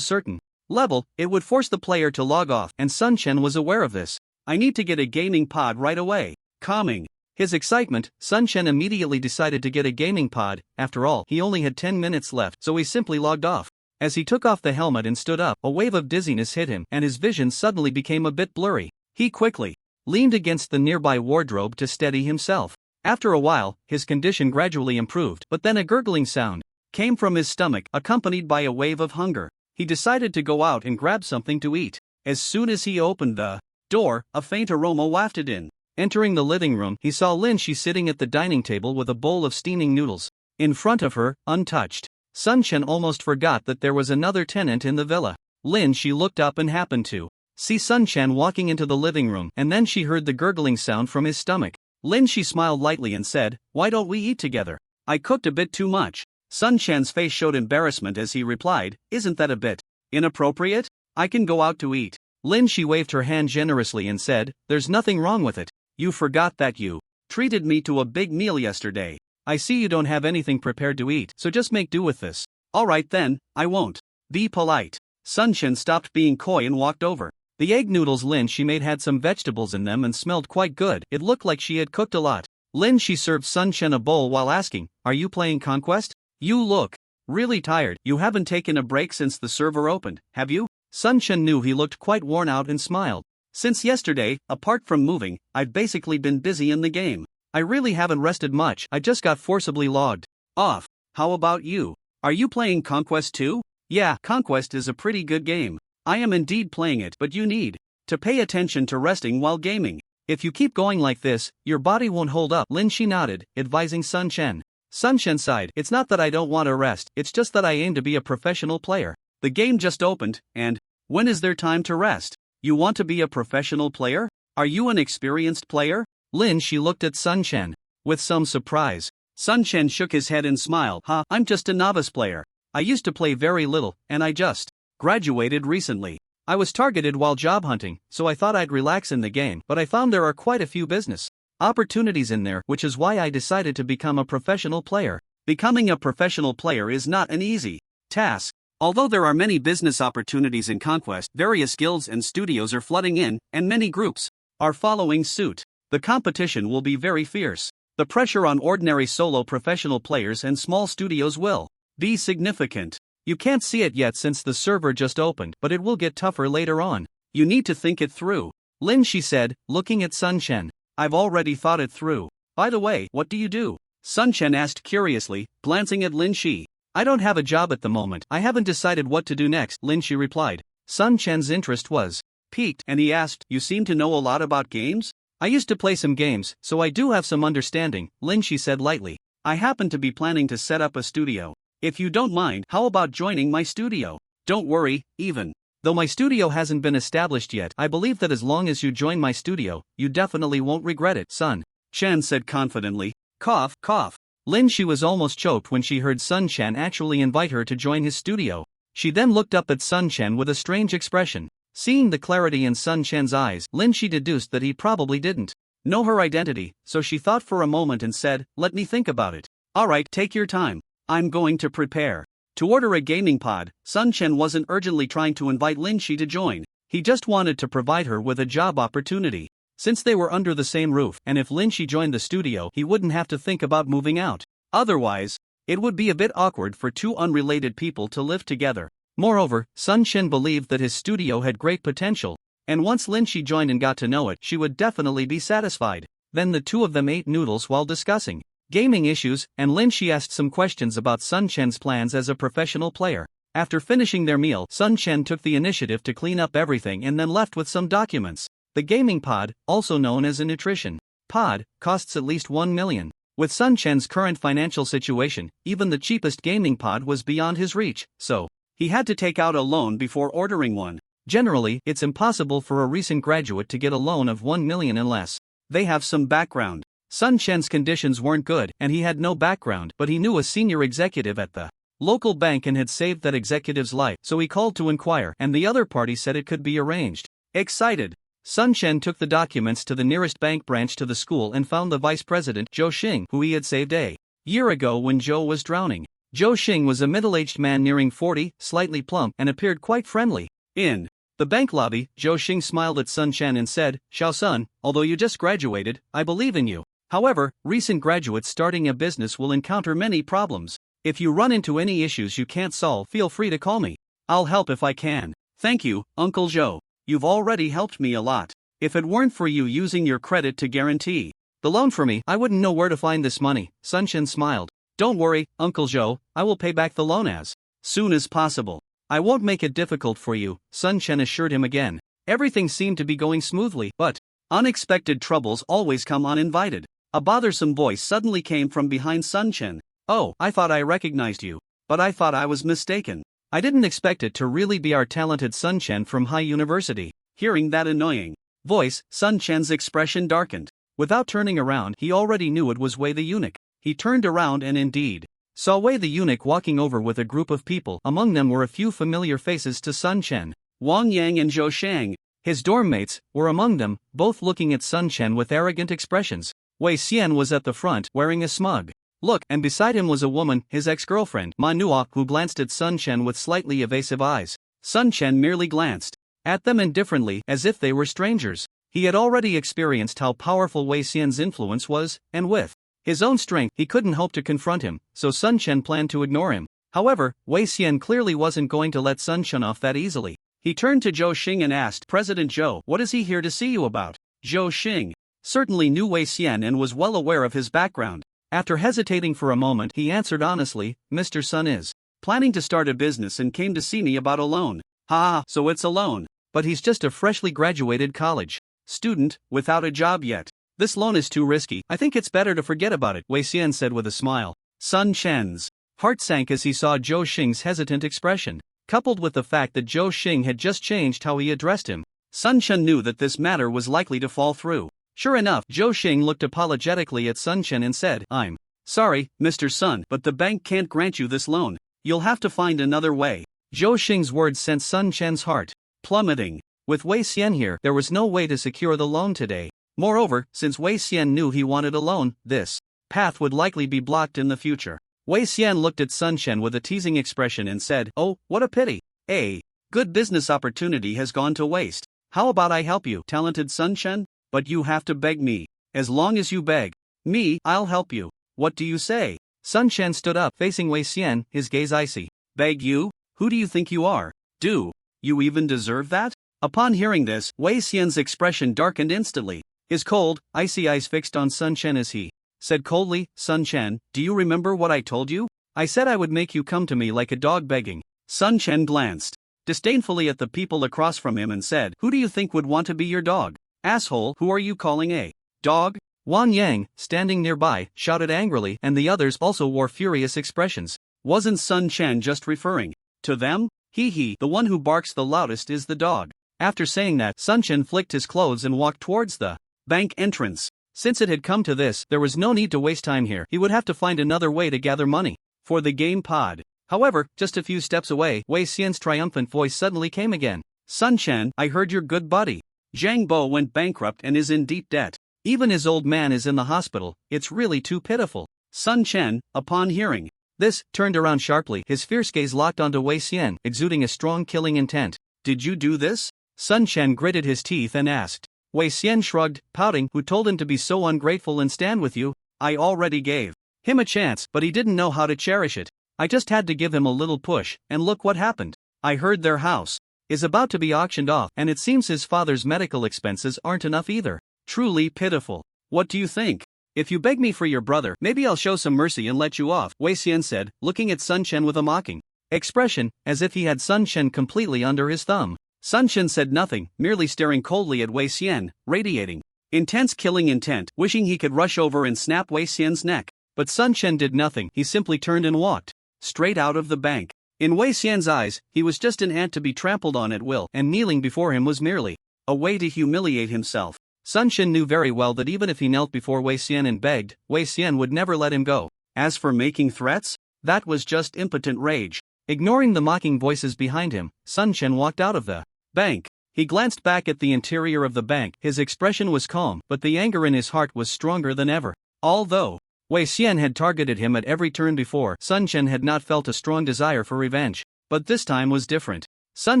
S1: certain level, it would force the player to log off, and Sun Chen was aware of this. I need to get a gaming pod right away. Calming his excitement, Sun Chen immediately decided to get a gaming pod. After all, he only had 10 minutes left, so he simply logged off. As he took off the helmet and stood up, a wave of dizziness hit him, and his vision suddenly became a bit blurry. He quickly leaned against the nearby wardrobe to steady himself. After a while, his condition gradually improved, but then a gurgling sound came from his stomach, accompanied by a wave of hunger. He decided to go out and grab something to eat. As soon as he opened the door, a faint aroma wafted in. Entering the living room, he saw Lin Shi sitting at the dining table with a bowl of steaming noodles in front of her, untouched. Sun Chen almost forgot that there was another tenant in the villa. Lin Shi looked up and happened to see Sun Chen walking into the living room, and then she heard the gurgling sound from his stomach. Lin Shi smiled lightly and said, "Why don't we eat together? I cooked a bit too much." Sun Chen's face showed embarrassment as he replied, "Isn't that a bit inappropriate? I can go out to eat." Lin Shi waved her hand generously and said, "There's nothing wrong with it. You forgot that you treated me to a big meal yesterday. I see you don't have anything prepared to eat, so just make do with this." "Alright then, I won't be polite." Sun Chen stopped being coy and walked over. The egg noodles Lin Shi made had some vegetables in them and smelled quite good. It looked like she had cooked a lot. Lin Shi served Sun Chen a bowl while asking, "Are you playing Conquest? You look really tired. You haven't taken a break since the server opened, have you?" Sun Chen knew he looked quite worn out and smiled. "Since yesterday, apart from moving, I've basically been busy in the game. I really haven't rested much. I just got forcibly logged off. How about you? Are you playing Conquest too?" "Yeah, Conquest is a pretty good game. I am indeed playing it, but you need to pay attention to resting while gaming. If you keep going like this, your body won't hold up." Lin Shi nodded, advising Sun Chen. Sun Chen sighed. "It's not that I don't want to rest, it's just that I aim to be a professional player. The game just opened, and when is there time to rest? You want to be a professional player? Are you an experienced player?" Lin Shi looked at Sun Chen with some surprise. Sun Chen shook his head and smiled. I'm just a novice player. I used to play very little, and I just graduated recently. I was targeted while job hunting, so I thought I'd relax in the game, but I found there are quite a few business opportunities in there, which is why I decided to become a professional player. Becoming a professional player is not an easy task. Although there are many business opportunities in Conquest, various guilds and studios are flooding in, and many groups are following suit. The competition will be very fierce. The pressure on ordinary solo professional players and small studios will be significant. You can't see it yet since the server just opened, but it will get tougher later on. You need to think it through. Lin Shi said, looking at Sun Chen. I've already thought it through. By the way, what do you do? Sun Chen asked curiously, glancing at Lin Shi. I don't have a job at the moment. I haven't decided what to do next, Lin Shi replied. Sun Chen's interest was piqued, and he asked, you seem to know a lot about games? I used to play some games, so I do have some understanding, Lin Shi said lightly. I happen to be planning to set up a studio. If you don't mind, how about joining my studio? Don't worry, even though my studio hasn't been established yet, I believe that as long as you join my studio, you definitely won't regret it, Sun Chen said confidently. Cough, cough. Lin Shi was almost choked when she heard Sun Chen actually invite her to join his studio. She then looked up at Sun Chen with a strange expression. Seeing the clarity in Sun Chen's eyes, Lin Shi deduced that he probably didn't know her identity, so she thought for a moment and said, let me think about it. Alright, take your time. I'm going to prepare to order a gaming pod. Sun Chen wasn't urgently trying to invite Lin Shi to join. He just wanted to provide her with a job opportunity. Since they were under the same roof, and if Lin Shi joined the studio, he wouldn't have to think about moving out. Otherwise, it would be a bit awkward for two unrelated people to live together. Moreover, Sun Chen believed that his studio had great potential, and once Lin Shi joined and got to know it, she would definitely be satisfied. Then the two of them ate noodles while discussing gaming issues, and Lin Shi asked some questions about Sun Chen's plans as a professional player. After finishing their meal, Sun Chen took the initiative to clean up everything and then left with some documents. The gaming pod, also known as a nutrition pod, costs at least 1 million. With Sun Chen's current financial situation, even the cheapest gaming pod was beyond his reach, so he had to take out a loan before ordering one. Generally, it's impossible for a recent graduate to get a loan of 1 million unless they have some background. Sun Chen's conditions weren't good, and he had no background, but he knew a senior executive at the local bank and had saved that executive's life, so he called to inquire, and the other party said it could be arranged. Excited, Sun Chen took the documents to the nearest bank branch to the school and found the vice president, Zhou Xing, who he had saved a year ago when Zhou was drowning. Zhou Xing was a middle-aged man nearing 40, slightly plump, and appeared quite friendly. In the bank lobby, Zhou Xing smiled at Sun Chen and said, Xiao Sun, although you just graduated, I believe in you. However, recent graduates starting a business will encounter many problems. If you run into any issues you can't solve, feel free to call me. I'll help if I can. Thank you, Uncle Zhou. You've already helped me a lot. If it weren't for you using your credit to guarantee the loan for me, I wouldn't know where to find this money. Sun Chen smiled. Don't worry, Uncle Zhou, I will pay back the loan as soon as possible. I won't make it difficult for you, Sun Chen assured him again. Everything seemed to be going smoothly, but unexpected troubles always come uninvited. A bothersome voice suddenly came from behind Sun Chen. Oh, I thought I recognized you. But I thought I was mistaken. I didn't expect it to really be our talented Sun Chen from High University. Hearing that annoying voice, Sun Chen's expression darkened. Without turning around, he already knew it was Wei the eunuch. He turned around and indeed saw Wei the eunuch walking over with a group of people. Among them were a few familiar faces to Sun Chen. Wang Yang and Zhou Shang, his dorm mates, were among them, both looking at Sun Chen with arrogant expressions. Wei Xian was at the front, wearing a smug look, and beside him was a woman, his ex-girlfriend, Manhwa, who glanced at Sun Chen with slightly evasive eyes. Sun Chen merely glanced at them indifferently, as if they were strangers. He had already experienced how powerful Wei Xian's influence was, and with his own strength, he couldn't hope to confront him, so Sun Chen planned to ignore him. However, Wei Xian clearly wasn't going to let Sun Chen off that easily. He turned to Zhou Xing and asked, President Zhou, what is he here to see you about? Zhou Xing certainly knew Wei Xian and was well aware of his background. After hesitating for a moment, he answered honestly, Mr. Sun is planning to start a business and came to see me about a loan. Ha, so it's a loan. But he's just a freshly graduated college student, without a job yet. This loan is too risky, I think it's better to forget about it, Wei Xian said with a smile. Sun Chen's heart sank as he saw Zhou Xing's hesitant expression. Coupled with the fact that Zhou Xing had just changed how he addressed him, Sun Chen knew that this matter was likely to fall through. Sure enough, Zhou Xing looked apologetically at Sun Chen and said, I'm Sorry, Mr. Sun, but the bank can't grant you this loan. You'll have to find another way. Zhou Xing's words sent Sun Chen's heart plummeting. With Wei Xian here, there was no way to secure the loan today. Moreover, since Wei Xian knew he wanted a loan, this path would likely be blocked in the future. Wei Xian looked at Sun Chen with a teasing expression and said, "Oh, what a pity. A good business opportunity has gone to waste. How about I help you, talented Sun Chen? But you have to beg me. As long as you beg me, I'll help you. What do you say?" Sun Chen stood up, facing Wei Xian, his gaze icy. "Beg you? Who do you think you are? Do you even deserve that?" Upon hearing this, Wei Xian's expression darkened instantly. His cold, icy eyes fixed on Sun Chen as he said coldly, "Sun Chen, do you remember what I told you? I said I would make you come to me like a dog begging." Sun Chen glanced disdainfully at the people across from him and said, "Who do you think would want to be your dog? Asshole, who are you calling a dog?" Wang Yang, standing nearby, shouted angrily, and the others also wore furious expressions. Wasn't Sun Chen just referring to them? He, the one who barks the loudest is the dog. After saying that, Sun Chen flicked his clothes and walked towards the bank entrance. Since it had come to this, there was no need to waste time here. He would have to find another way to gather money for the game pod. However, just a few steps away, Wei Xian's triumphant voice suddenly came again. "Sun Chen, I heard your good buddy Zhang Bo went bankrupt and is in deep debt. Even his old man is in the hospital. It's really too pitiful." Sun Chen, upon hearing this, turned around sharply, his fierce gaze locked onto Wei Xian, exuding a strong killing intent. "Did you do this?" Sun Chen gritted his teeth and asked. Wei Xian shrugged, pouting. "Who told him to be so ungrateful and stand with you? I already gave him a chance, but he didn't know how to cherish it. I just had to give him a little push, and look what happened. I heard their house is about to be auctioned off, and it seems his father's medical expenses aren't enough either. Truly pitiful. What do you think? If you beg me for your brother, maybe I'll show some mercy and let you off," Wei Xian said, looking at Sun Chen with a mocking expression, as if he had Sun Chen completely under his thumb. Sun Chen said nothing, merely staring coldly at Wei Xian, radiating intense killing intent, wishing he could rush over and snap Wei Xian's neck. But Sun Chen did nothing. He simply turned and walked straight out of the bank. In Wei Xian's eyes, he was just an ant to be trampled on at will, and kneeling before him was merely a way to humiliate himself. Sun Chen knew very well that even if he knelt before Wei Xian and begged, Wei Xian would never let him go. As for making threats, that was just impotent rage. Ignoring the mocking voices behind him, Sun Chen walked out of the bank. He glanced back at the interior of the bank. His expression was calm, but the anger in his heart was stronger than ever. Although Wei Xian had targeted him at every turn before, Sun Chen had not felt a strong desire for revenge. But this time was different. Sun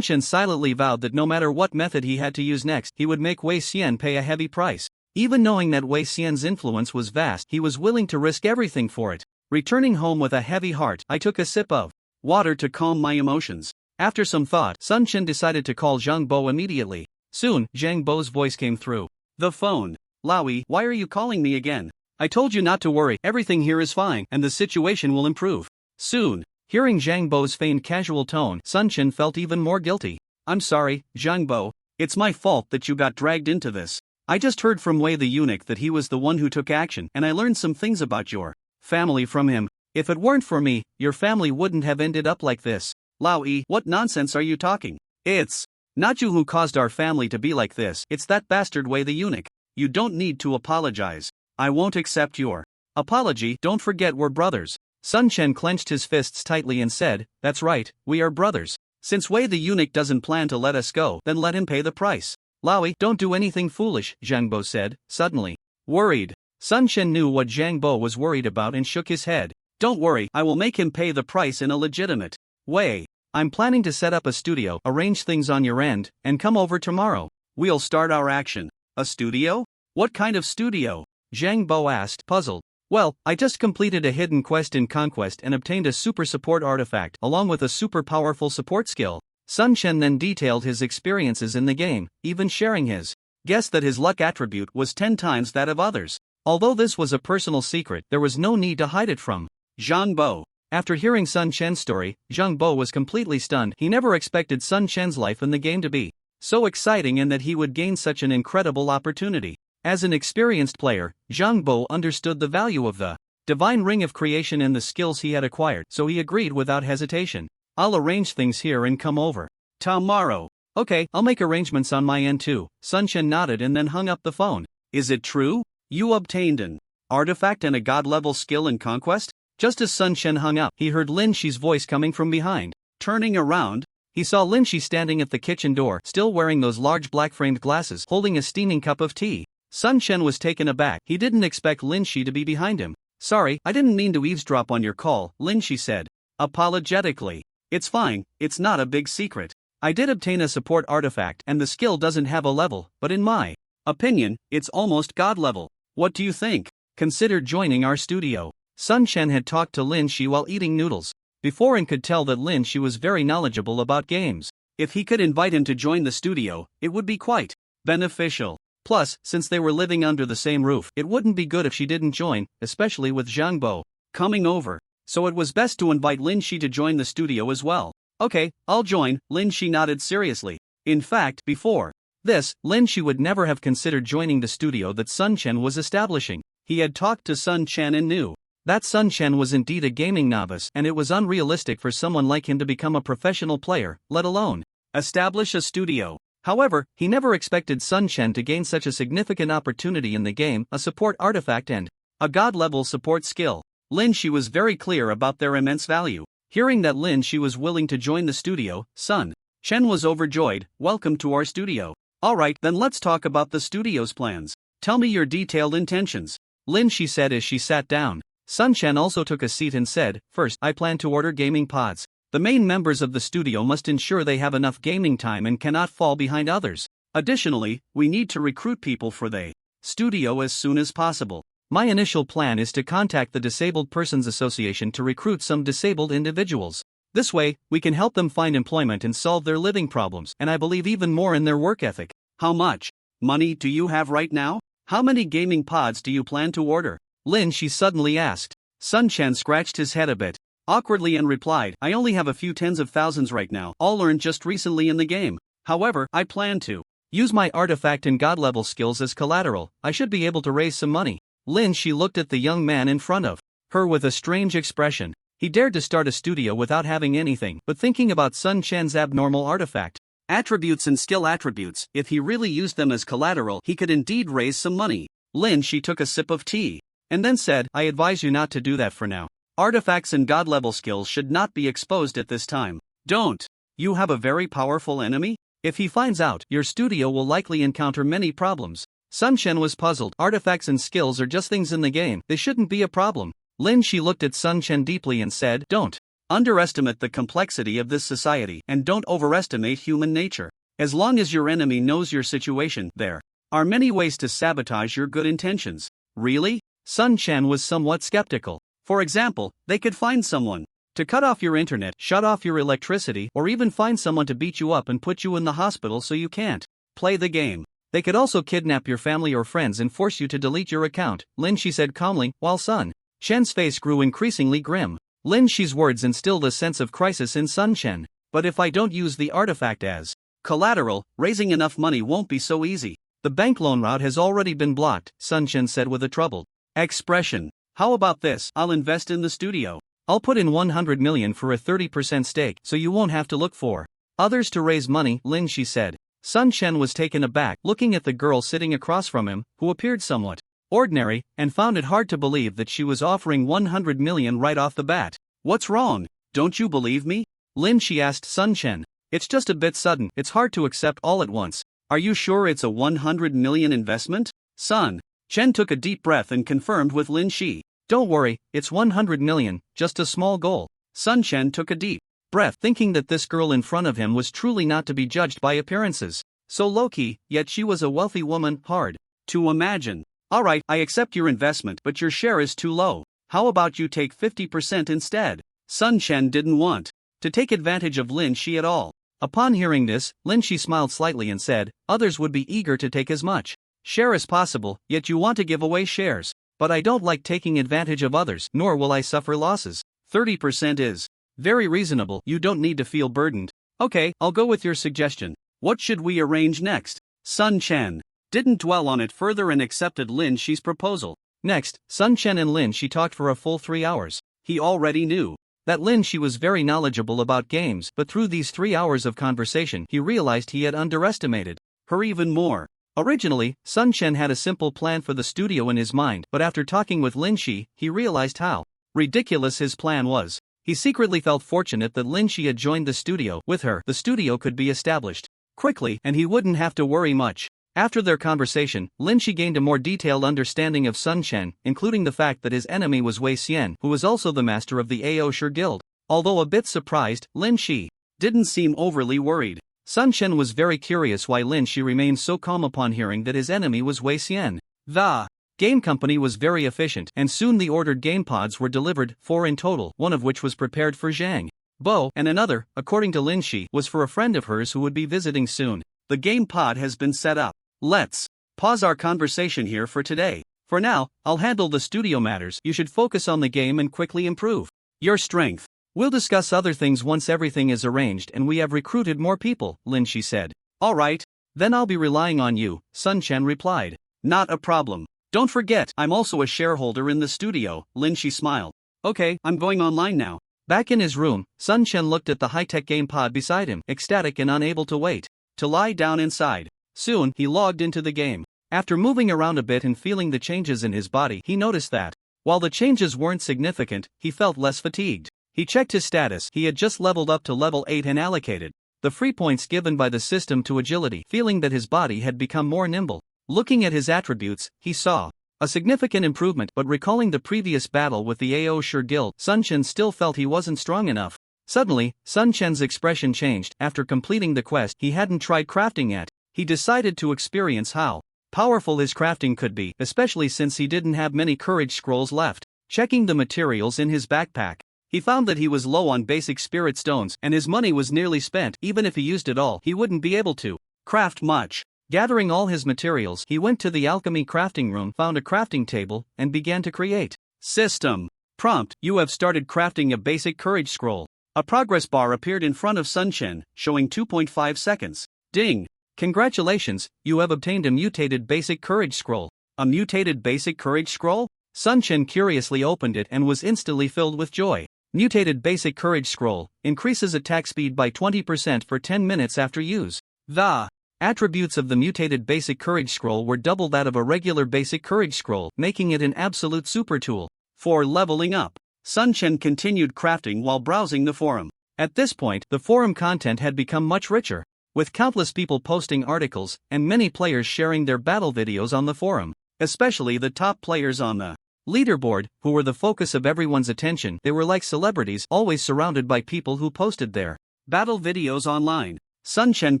S1: Chen silently vowed that no matter what method he had to use next, he would make Wei Xian pay a heavy price. Even knowing that Wei Xian's influence was vast, he was willing to risk everything for it. Returning home with a heavy heart, I took a sip of water to calm my emotions. After some thought, Sun Chen decided to call Zhang Bo immediately. Soon, Zhang Bo's voice came through the phone. "Laoyi, why are you calling me again? I told you not to worry, everything here is fine, and the situation will improve soon." Hearing Zhang Bo's feigned casual tone, Sun Chen felt even more guilty. "I'm sorry, Zhang Bo. It's my fault that you got dragged into this. I just heard from Wei the eunuch that he was the one who took action, and I learned some things about your family from him. If it weren't for me, your family wouldn't have ended up like this." "Laoyi, what nonsense are you talking? It's not you who caused our family to be like this, it's that bastard Wei the eunuch. You don't need to apologize. I won't accept your apology. Don't forget we're brothers." Sun Chen clenched his fists tightly and said, "That's right, we are brothers. Since Wei the eunuch doesn't plan to let us go, then let him pay the price." "Laoyi, don't do anything foolish," Zhang Bo said, suddenly worried. Sun Chen knew what Zhang Bo was worried about and shook his head. "Don't worry, I will make him pay the price in a legitimate way. I'm planning to set up a studio, arrange things on your end, and come over tomorrow. We'll start our action." "A studio? What kind of studio?" Zhang Bo asked, puzzled. "Well, I just completed a hidden quest in Conquest and obtained a super support artifact along with a super powerful support skill." Sun Chen then detailed his experiences in the game, even sharing his guess that his luck attribute was 10 times that of others. Although this was a personal secret, there was no need to hide it from Zhang Bo. After hearing Sun Chen's story, Zhang Bo was completely stunned. He never expected Sun Chen's life in the game to be so exciting and that he would gain such an incredible opportunity. As an experienced player, Zhang Bo understood the value of the divine ring of creation and the skills he had acquired, so he agreed without hesitation. "I'll arrange things here and come over tomorrow." "Okay, I'll make arrangements on my end too." Sun Chen nodded and then hung up the phone. "Is it true? You obtained an Artifact and a god-level skill in conquest? Just as Sun Chen hung up, he heard Lin Shi's voice coming from behind. Turning around, he saw Lin Shi standing at the kitchen door, still wearing those large black-framed glasses, holding a steaming cup of tea. Sun Chen was taken aback. He didn't expect Lin Shi to be behind him. "Sorry, I didn't mean to eavesdrop on your call," Lin Shi said apologetically. "It's fine, it's not a big secret. I did obtain a support artifact and the skill doesn't have a level, but in my opinion, it's almost god level. What do you think? Consider joining our studio." Sun Chen had talked to Lin Shi while eating noodles before and could tell that Lin Shi was very knowledgeable about games. If he could invite him to join the studio, it would be quite beneficial. Plus, since they were living under the same roof, it wouldn't be good if she didn't join, especially with Zhang Bo coming over. So it was best to invite Lin Shi to join the studio as well. "Okay, I'll join," Lin Shi nodded seriously. In fact, before this, Lin Shi would never have considered joining the studio that Sun Chen was establishing. He had talked to Sun Chen and knew that Sun Chen was indeed a gaming novice, and it was unrealistic for someone like him to become a professional player, let alone establish a studio. However, he never expected Sun Chen to gain such a significant opportunity in the game, a support artifact and a god-level support skill. Lin Shi was very clear about their immense value. Hearing that Lin Shi was willing to join the studio, Sun Chen was overjoyed. "Welcome to our studio. Alright, then let's talk about the studio's plans. Tell me your detailed intentions," Lin Shi said as she sat down. Sun Chen also took a seat and said, "First, I plan to order gaming pods. The main members of the studio must ensure they have enough gaming time and cannot fall behind others. Additionally, we need to recruit people for the studio as soon as possible. My initial plan is to contact the Disabled Persons Association to recruit some disabled individuals. This way, we can help them find employment and solve their living problems, and I believe even more in their work ethic." "How much money do you have right now? How many gaming pods do you plan to order?" Lin Shi suddenly asked. Sun Chen scratched his head a bit awkwardly and replied, "I only have a few tens of thousands right now, all earned just recently in the game. However, I plan to use my artifact and god-level skills as collateral. I should be able to raise some money." Lin Shi looked at the young man in front of her with a strange expression. He dared to start a studio without having anything but thinking about Sun Chen's abnormal artifact attributes and skill attributes. If he really used them as collateral, he could indeed raise some money. Lin Shi took a sip of tea and then said, "I advise you not to do that for now. Artifacts and god-level skills should not be exposed at this time. Don't you have a very powerful enemy? If he finds out, your studio will likely encounter many problems." Sun Chen was puzzled. Artifacts and skills are just things in the game, they shouldn't be a problem. Lin Shi looked at Sun Chen deeply and said, "Don't underestimate the complexity of this society, and don't overestimate human nature. As long as your enemy knows your situation, there are many ways to sabotage your good intentions." "Really?" Sun Chen was somewhat skeptical. "For example, they could find someone to cut off your internet, shut off your electricity, or even find someone to beat you up and put you in the hospital so you can't play the game. They could also kidnap your family or friends and force you to delete your account," Lin Shi said calmly, while Sun Chen's face grew increasingly grim. Lin Shi's words instilled a sense of crisis in Sun Chen. "But if I don't use the artifact as collateral, raising enough money won't be so easy. The bank loan route has already been blocked," Sun Chen said with a troubled expression. "How about this? I'll invest in the studio. I'll put in 100 million for a 30% stake, so you won't have to look for others to raise money," Lin Shi said. Sun Chen was taken aback, looking at the girl sitting across from him, who appeared somewhat ordinary, and found it hard to believe that she was offering 100 million right off the bat. "What's wrong? Don't you believe me?" Lin Shi asked Sun Chen. "It's just a bit sudden, it's hard to accept all at once." "Are you sure it's a 100 million investment?" Sun Chen took a deep breath and confirmed with Lin Shi. "Don't worry, it's 100 million, just a small goal." Sun Chen took a deep breath, thinking that this girl in front of him was truly not to be judged by appearances. So low-key, yet she was a wealthy woman, hard to imagine. "Alright, I accept your investment, but your share is too low. How about you take 50% instead?" Sun Chen didn't want to take advantage of Lin Shi at all. Upon hearing this, Lin Shi smiled slightly and said, "Others would be eager to take as much share as possible, yet you want to give away shares. But I don't like taking advantage of others, nor will I suffer losses. 30% is very reasonable, you don't need to feel burdened." "Okay, I'll go with your suggestion. What should we arrange next?" Sun Chen didn't dwell on it further and accepted Lin Shi's proposal. Next, Sun Chen and Lin Shi talked for a full 3 hours. He already knew that Lin Shi was very knowledgeable about games, but through these 3 hours of conversation he realized he had underestimated her even more. Originally, Sun Chen had a simple plan for the studio in his mind, but after talking with Lin Shi, he realized how ridiculous his plan was. He secretly felt fortunate that Lin Shi had joined the studio. With her, the studio could be established quickly, and he wouldn't have to worry much. After their conversation, Lin Shi gained a more detailed understanding of Sun Chen, including the fact that his enemy was Wei Xian, who was also the master of the Aosher Guild. Although a bit surprised, Lin Shi didn't seem overly worried. Sun Chen was very curious why Lin Shi remained so calm upon hearing that his enemy was Wei Xian. The game company was very efficient, and soon the ordered game pods were delivered, 4 in total, one of which was prepared for Zhang Bo, and another, according to Lin Shi, was for a friend of hers who would be visiting soon. The game pod has been set up. Let's pause our conversation here for today. For now, I'll handle the studio matters. You should focus on the game and quickly improve your strength. We'll discuss other things once everything is arranged and we have recruited more people, Lin Shi said. Alright, then I'll be relying on you, Sun Chen replied. Not a problem. Don't forget, I'm also a shareholder in the studio, Lin Shi smiled. Okay, I'm going online now. Back in his room, Sun Chen looked at the high-tech game pod beside him, ecstatic and unable to wait to lie down inside. Soon, he logged into the game. After moving around a bit and feeling the changes in his body, he noticed that, while the changes weren't significant, he felt less fatigued. He checked his status. He had just leveled up to level 8 and allocated the free points given by the system to agility, feeling that his body had become more nimble. Looking at his attributes, he saw a significant improvement, but recalling the previous battle with the Aosher Guild, Sun Chen still felt he wasn't strong enough. Suddenly, Sun Chen's expression changed. After completing the quest he hadn't tried crafting yet, he decided to experience how powerful his crafting could be, especially since he didn't have many courage scrolls left. Checking the materials in his backpack, he found that he was low on basic spirit stones, and his money was nearly spent. Even if he used it all, he wouldn't be able to craft much. Gathering all his materials, he went to the alchemy crafting room, found a crafting table, and began to create. System. Prompt: you have started crafting a basic courage scroll. A progress bar appeared in front of Sun Chen, showing 2.5 seconds. Ding! Congratulations, you have obtained a mutated basic courage scroll. A mutated basic courage scroll? Sun Chen curiously opened it and was instantly filled with joy. Mutated basic courage scroll increases attack speed by 20% for 10 minutes after use. The attributes of the mutated basic courage scroll were double that of a regular basic courage scroll, making it an absolute super tool for leveling up. Sun Chen continued crafting while browsing the forum. At this point, the forum content had become much richer, with countless people posting articles and many players sharing their battle videos on the forum, especially the top players on the leaderboard, who were the focus of everyone's attention. They were like celebrities, always surrounded by people who posted their battle videos online. Sun Chen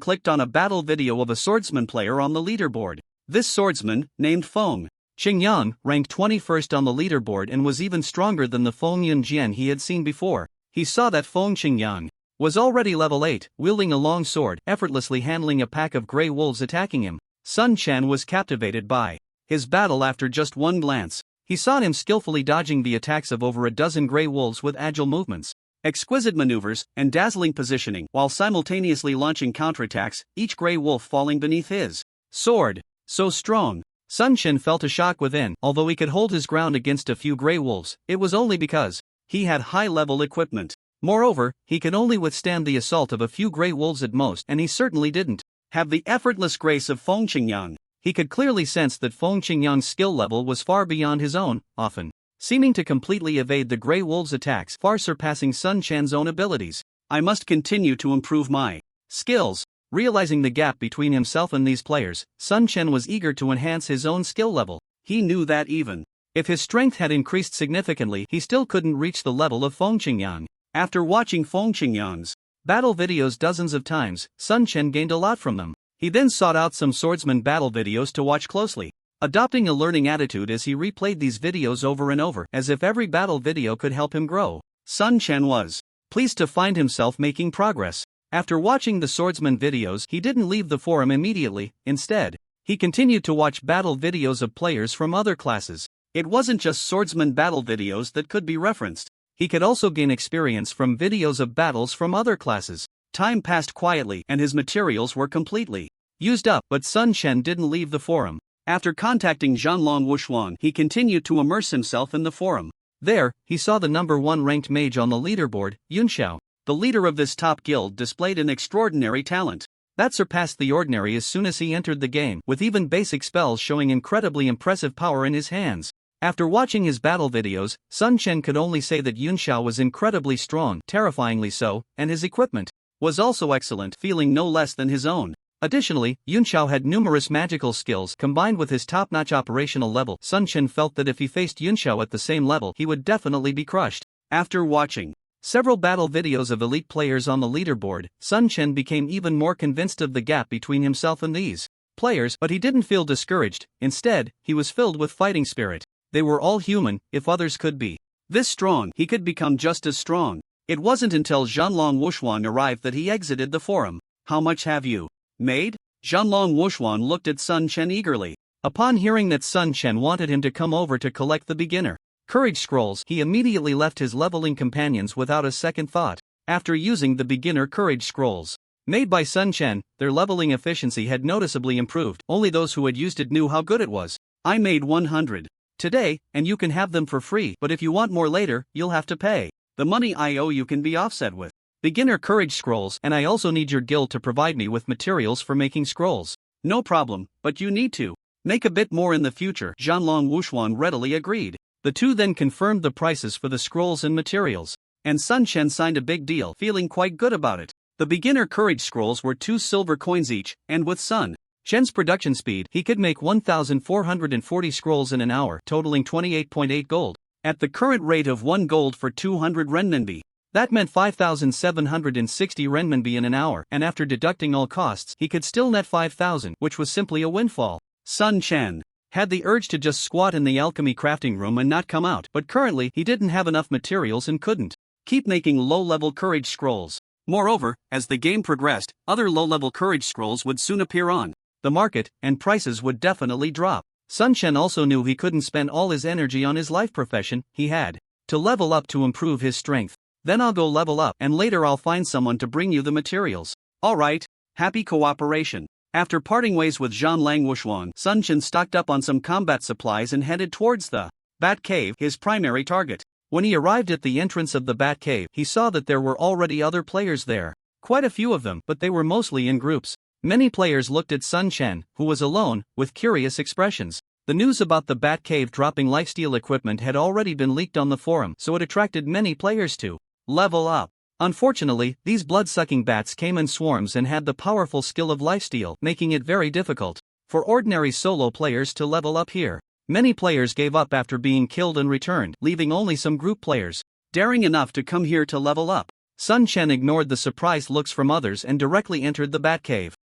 S1: clicked on a battle video of a swordsman player on the leaderboard. This swordsman, named Feng Qingyang, ranked 21st on the leaderboard and was even stronger than the Feng Yunjian he had seen before. He saw that Feng Qingyang was already level 8, wielding a long sword, effortlessly handling a pack of grey wolves attacking him. Sun Chen was captivated by his battle. After just one glance, he saw him skillfully dodging the attacks of over a dozen grey wolves with agile movements, exquisite maneuvers, and dazzling positioning, while simultaneously launching counterattacks, each grey wolf falling beneath his sword. So strong. Sun Chen felt a shock within. Although he could hold his ground against a few grey wolves, it was only because he had high-level equipment. Moreover, he could only withstand the assault of a few grey wolves at most, and he certainly didn't have the effortless grace of Feng Qingyang. He could clearly sense that Feng Qingyang's skill level was far beyond his own, often seeming to completely evade the grey wolves' attacks, far surpassing Sun Chen's own abilities. I must continue to improve my skills. Realizing the gap between himself and these players, Sun Chen was eager to enhance his own skill level. He knew that even if his strength had increased significantly, he still couldn't reach the level of Feng Qingyang. After watching Feng Qingyang's battle videos dozens of times, Sun Chen gained a lot from them. He then sought out some swordsman battle videos to watch closely, adopting a learning attitude as he replayed these videos over and over, as if every battle video could help him grow. Sun Chen was pleased to find himself making progress. After watching the swordsman videos, he didn't leave the forum immediately. Instead, he continued to watch battle videos of players from other classes. It wasn't just swordsman battle videos that could be referenced. He could also gain experience from videos of battles from other classes. Time passed quietly and his materials were completely used up, but Sun Chen didn't leave the forum. After contacting Zhanlong Wushuang, he continued to immerse himself in the forum. There, he saw the number 1 ranked mage on the leaderboard, Yunxiao. The leader of this top guild displayed an extraordinary talent. That surpassed the ordinary as soon as he entered the game, with even basic spells showing incredibly impressive power in his hands. After watching his battle videos, Sun Chen could only say that Yunxiao was incredibly strong, terrifyingly so, and his equipment was also excellent, feeling no less than his own. Additionally, Yunxiao had numerous magical skills combined with his top-notch operational level. Sun Chen felt that if he faced Yunxiao at the same level, he would definitely be crushed. After watching several battle videos of elite players on the leaderboard, Sun Chen became even more convinced of the gap between himself and these players, but he didn't feel discouraged. Instead, he was filled with fighting spirit. They were all human. If others could be this strong, he could become just as strong. It wasn't until Zhanlong Wuxuan arrived that he exited the forum. How much have you made? Zhanlong Wuxuan looked at Sun Chen eagerly. Upon hearing that Sun Chen wanted him to come over to collect the beginner courage scrolls, he immediately left his leveling companions without a second thought. After using the beginner courage scrolls made by Sun Chen, their leveling efficiency had noticeably improved. Only those who had used it knew how good it was. I made 100 today, and you can have them for free, but if you want more later, you'll have to pay. The money I owe you can be offset with beginner courage scrolls, and I also need your guild to provide me with materials for making scrolls. No problem, but you need to make a bit more in the future. Zhanlong Wuxuan readily agreed. The two then confirmed the prices for the scrolls and materials, and Sun Chen signed a big deal, feeling quite good about it. The beginner courage scrolls were 2 silver coins each, and with Sun Chen's production speed, he could make 1,440 scrolls in an hour, totaling 28.8 gold. At the current rate of 1 gold for 200 renminbi, that meant 5,760 renminbi in an hour, and after deducting all costs, he could still net 5,000, which was simply a windfall. Sun Chen had the urge to just squat in the alchemy crafting room and not come out, but currently he didn't have enough materials and couldn't keep making low-level courage scrolls. Moreover, as the game progressed, other low-level courage scrolls would soon appear on the market, and prices would definitely drop. Sun Chen also knew he couldn't spend all his energy on his life profession. He had to level up to improve his strength. Then I'll go level up, and later I'll find someone to bring you the materials. Alright, happy cooperation. After parting ways with Zhanlong Wuxuan, Sun Chen stocked up on some combat supplies and headed towards the Bat Cave, his primary target. When he arrived at the entrance of the Bat Cave, he saw that there were already other players there. Quite a few of them, but they were mostly in groups. Many players looked at Sun Chen, who was alone, with curious expressions. The news about the Bat Cave dropping lifesteal equipment had already been leaked on the forum, so it attracted many players to level up. Unfortunately, these blood-sucking bats came in swarms and had the powerful skill of lifesteal, making it very difficult for ordinary solo players to level up here. Many players gave up after being killed and returned, leaving only some group players daring enough to come here to level up. Sun Chen ignored the surprised looks from others and directly entered the Bat Cave.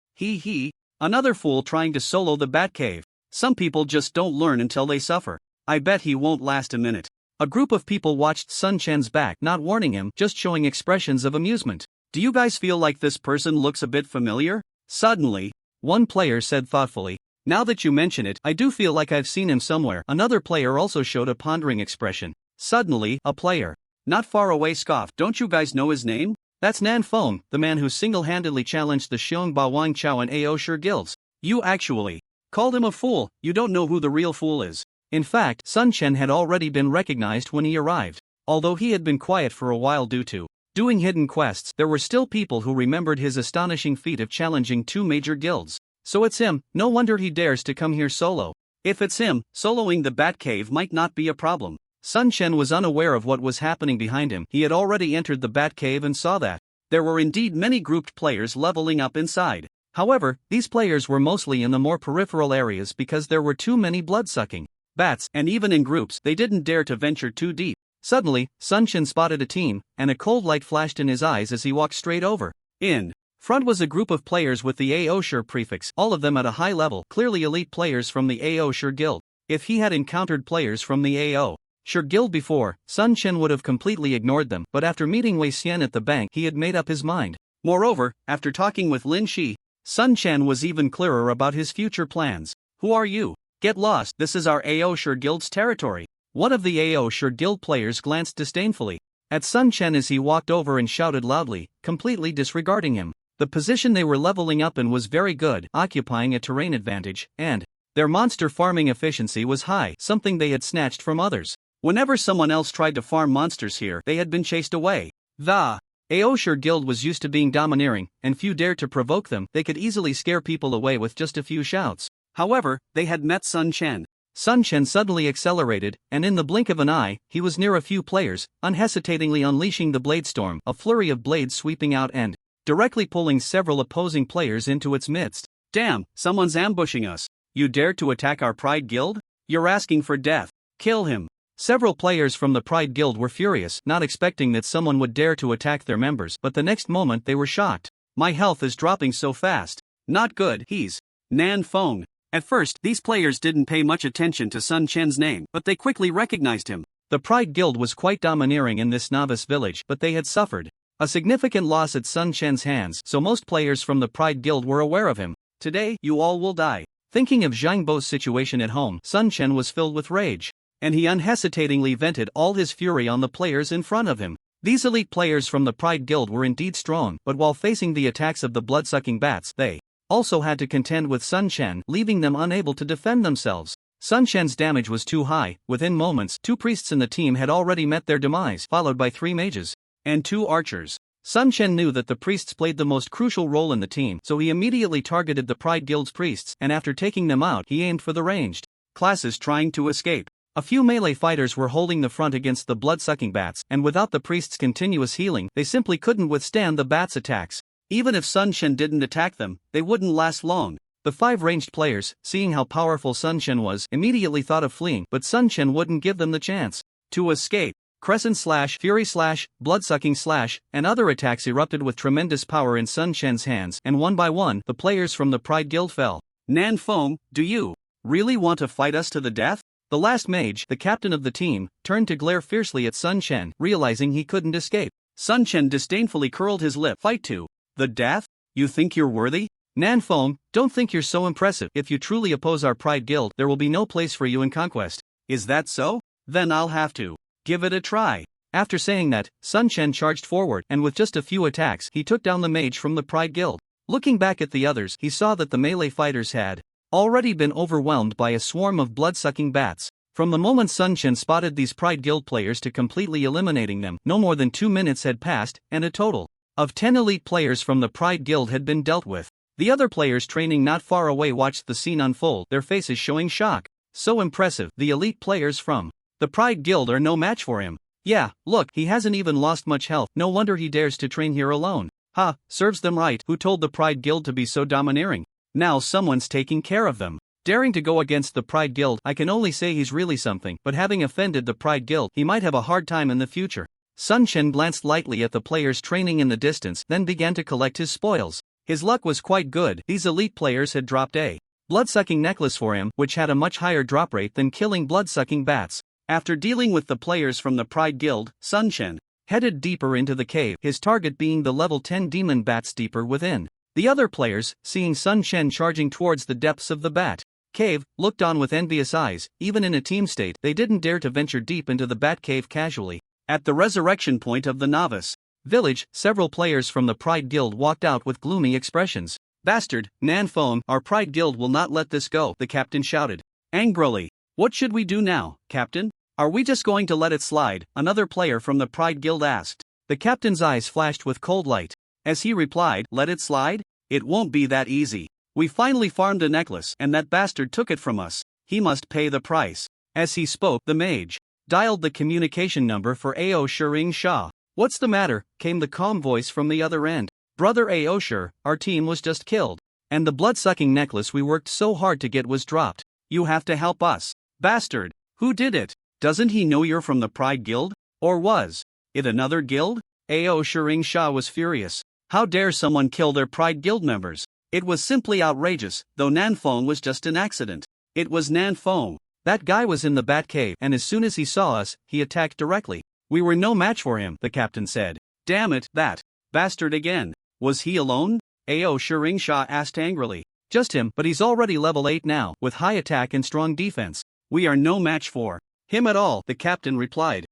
S1: Another fool trying to solo the Bat Cave. Some people just don't learn until they suffer. I bet he won't last a minute. A group of people watched Sun Chen's back, not warning him, just showing expressions of amusement. Do you guys feel like this person looks a bit familiar? Suddenly, one player said thoughtfully, now that you mention it, I do feel like I've seen him somewhere. Another player also showed a pondering expression. Suddenly, a player not far away scoffed, don't you guys know his name? That's Nan Feng, the man who single-handedly challenged the Xiong Ba Wang Chao and Ao Shi guilds. You actually called him a fool. You don't know who the real fool is. In fact, Sun Chen had already been recognized when he arrived. Although he had been quiet for a while due to doing hidden quests, there were still people who remembered his astonishing feat of challenging 2 major guilds. So it's him. No wonder he dares to come here solo. If it's him, soloing the Bat Cave might not be a problem. Sun Chen was unaware of what was happening behind him. He had already entered the Bat Cave and saw that there were indeed many grouped players leveling up inside. However, these players were mostly in the more peripheral areas because there were too many blood-sucking bats, and even in groups, they didn't dare to venture too deep. Suddenly, Sun Chen spotted a team, and a cold light flashed in his eyes as he walked straight over. In front was a group of players with the Ao Shi prefix, all of them at a high level, clearly elite players from the Ao Shi guild. If he had encountered players from the Ao Shi guild before, Sun Chen would have completely ignored them, but after meeting Wei Xian at the bank, he had made up his mind. Moreover, after talking with Lin Shi, Sun Chen was even clearer about his future plans. Who are you? Get lost, this is our Ao Shi guild's territory. One of the Ao Shi guild players glanced disdainfully at Sun Chen as he walked over and shouted loudly, completely disregarding him. The position they were leveling up in was very good, occupying a terrain advantage, and their monster farming efficiency was high, something they had snatched from others. Whenever someone else tried to farm monsters here, they had been chased away. The Aosher Guild was used to being domineering, and few dared to provoke them. They could easily scare people away with just a few shouts. However, they had met Sun Chen. Sun Chen suddenly accelerated, and in the blink of an eye, he was near a few players, unhesitatingly unleashing the blade storm, a flurry of blades sweeping out and directly pulling several opposing players into its midst. Damn, someone's ambushing us. You dare to attack our Pride Guild? You're asking for death. Kill him. Several players from the Pride Guild were furious, not expecting that someone would dare to attack their members, but the next moment they were shocked. My health is dropping so fast. Not good. He's Nan Feng. At first, these players didn't pay much attention to Sun Chen's name, but they quickly recognized him. The Pride Guild was quite domineering in this novice village, but they had suffered a significant loss at Sun Chen's hands, so most players from the Pride Guild were aware of him. Today, you all will die. Thinking of Zhang Bo's situation at home, Sun Chen was filled with rage, and he unhesitatingly vented all his fury on the players in front of him. These elite players from the Pride Guild were indeed strong, but while facing the attacks of the blood-sucking bats, they also had to contend with Sun Chen, leaving them unable to defend themselves. Sun Chen's damage was too high. Within moments, 2 priests in the team had already met their demise, followed by 3 mages and 2 archers. Sun Chen knew that the priests played the most crucial role in the team, so he immediately targeted the Pride Guild's priests, and after taking them out, he aimed for the ranged classes trying to escape. A few melee fighters were holding the front against the blood-sucking bats, and without the priests' continuous healing, they simply couldn't withstand the bats' attacks. Even if Sun Chen didn't attack them, they wouldn't last long. The 5 ranged players, seeing how powerful Sun Chen was, immediately thought of fleeing, but Sun Chen wouldn't give them the chance to escape. Crescent slash, Fury slash, Bloodsucking slash, and other attacks erupted with tremendous power in Sun Chen's hands, and one by one, the players from the Pride Guild fell. Nan Feng, do you really want to fight us to the death? The last mage, the captain of the team, turned to glare fiercely at Sun Chen, realizing he couldn't escape. Sun Chen disdainfully curled his lip. Fight to the death? You think you're worthy? Nan Feng, don't think you're so impressive. If you truly oppose our Pride Guild, there will be no place for you in Conquest. Is that so? Then I'll have to give it a try. After saying that, Sun Chen charged forward, and with just a few attacks, he took down the mage from the Pride Guild. Looking back at the others, he saw that the melee fighters had already been overwhelmed by a swarm of blood-sucking bats. From the moment Sun Chen spotted these Pride Guild players to completely eliminating them, no more than 2 minutes had passed, and a total of 10 elite players from the Pride Guild had been dealt with. The other players training not far away watched the scene unfold, their faces showing shock. So impressive, the elite players from the Pride Guild are no match for him. Yeah, look, he hasn't even lost much health, no wonder he dares to train here alone. Ha, serves them right. Who told the Pride Guild to be so domineering? Now someone's taking care of them. Daring to go against the Pride Guild, I can only say he's really something, but having offended the Pride Guild, he might have a hard time in the future. Sun Chen glanced lightly at the players training in the distance, then began to collect his spoils. His luck was quite good. These elite players had dropped a blood-sucking necklace for him, which had a much higher drop rate than killing blood-sucking bats. After dealing with the players from the Pride Guild, Sun Chen headed deeper into the cave, his target being the level 10 demon bats deeper within. The other players, seeing Sun Chen charging towards the depths of the bat cave, looked on with envious eyes. Even in a team state, they didn't dare to venture deep into the bat cave casually. At the resurrection point of the novice village, several players from the Pride Guild walked out with gloomy expressions. Bastard, Nan Feng, our Pride Guild will not let this go, the captain shouted angrily. What should we do now, Captain? Are we just going to let it slide? Another player from the Pride Guild asked. The captain's eyes flashed with cold light as he replied, let it slide? It won't be that easy. We finally farmed a necklace, and that bastard took it from us. He must pay the price. As he spoke, the mage dialed the communication number for Aosher Shah. What's the matter? Came the calm voice from the other end. Brother Aosher, our team was just killed, and the blood-sucking necklace we worked so hard to get was dropped. You have to help us. Bastard, who did it? Doesn't he know you're from the Pride Guild? Or was it another guild? Aosher Shah was furious. How dare someone kill their Pride Guild members? It was simply outrageous, though Nan Feng was just an accident. It was Nan Feng. That guy was in the bat cave, and as soon as he saw us, he attacked directly. We were no match for him, the captain said. Damn it, that bastard again. Was he alone? Aosher Shah asked angrily. Just him, but he's already level 8 now, with high attack and strong defense. We are no match for him at all, the captain replied.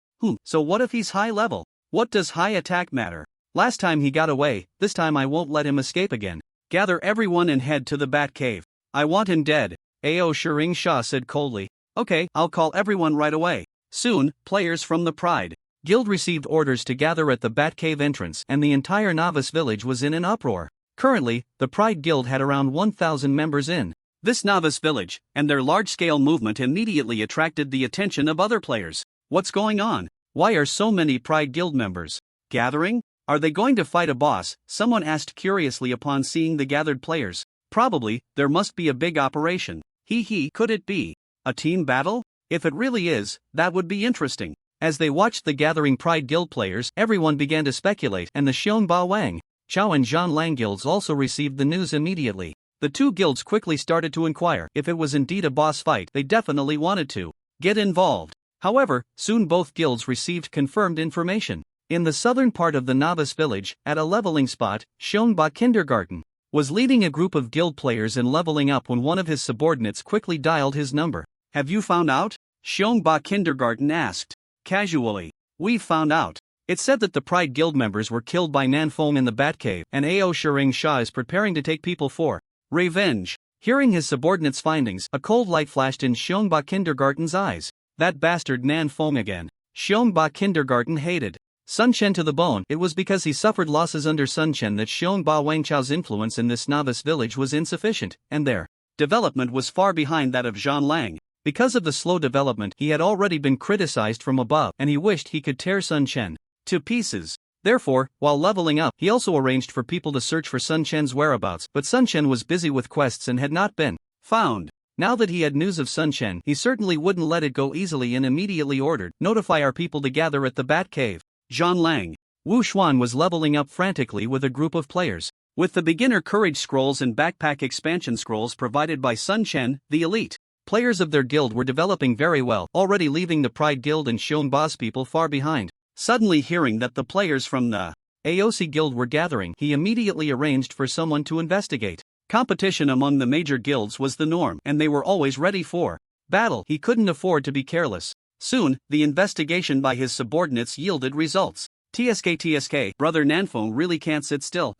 S1: So what if he's high level? What does high attack matter? Last time he got away, this time I won't let him escape again. Gather everyone and head to the bat cave. I want him dead, Aosher Shah said coldly. Okay, I'll call everyone right away. Soon, players from the Pride guild received orders to gather at the Batcave entrance, and the entire novice village was in an uproar. Currently, the Pride Guild had around 1,000 members in this novice village, and their large-scale movement immediately attracted the attention of other players. What's going on? Why are so many Pride Guild members gathering? Are they going to fight a boss? Someone asked curiously upon seeing the gathered players. Probably, there must be a big operation. Could it be a team battle? If it really is, that would be interesting. As they watched the gathering Pride Guild players, everyone began to speculate, and the Xiongba Wang, Chao and Zhan Lang guilds also received the news immediately. The two guilds quickly started to inquire if it was indeed a boss fight. They definitely wanted to get involved. However, soon both guilds received confirmed information. In the southern part of the novice village, at a leveling spot, Xiongba Kindergarten was leading a group of guild players in leveling up when one of his subordinates quickly dialed his number. Have you found out? Xiongba Kindergarten asked. Casually. We've found out. It said that the Pride Guild members were killed by Nanfeng in the Batcave, and Ao Shiring Sha is preparing to take people for revenge. Hearing his subordinate's findings, a cold light flashed in Xiongba Kindergarten's eyes. That bastard Nanfeng again. Xiongba Kindergarten hated Sun Chen to the bone. It was because he suffered losses under Sun Chen that Xiongba Wangchao's influence in this novice village was insufficient, and their development was far behind that of Zhan Lang. Because of the slow development, he had already been criticized from above, and he wished he could tear Sun Chen to pieces. Therefore, while leveling up, he also arranged for people to search for Sun Chen's whereabouts, but Sun Chen was busy with quests and had not been found. Now that he had news of Sun Chen, he certainly wouldn't let it go easily and immediately ordered, "Notify our people to gather at the Bat Cave." Zhan Lang, Wu Xuan was leveling up frantically with a group of players. With the beginner courage scrolls and backpack expansion scrolls provided by Sun Chen, the elite players of their guild were developing very well, already leaving the Pride Guild and Xiongba's people far behind. Suddenly hearing that the players from the AOC Guild were gathering, he immediately arranged for someone to investigate. Competition among the major guilds was the norm, and they were always ready for battle. He couldn't afford to be careless. Soon, the investigation by his subordinates yielded results. TSK, brother Nanfeng really can't sit still.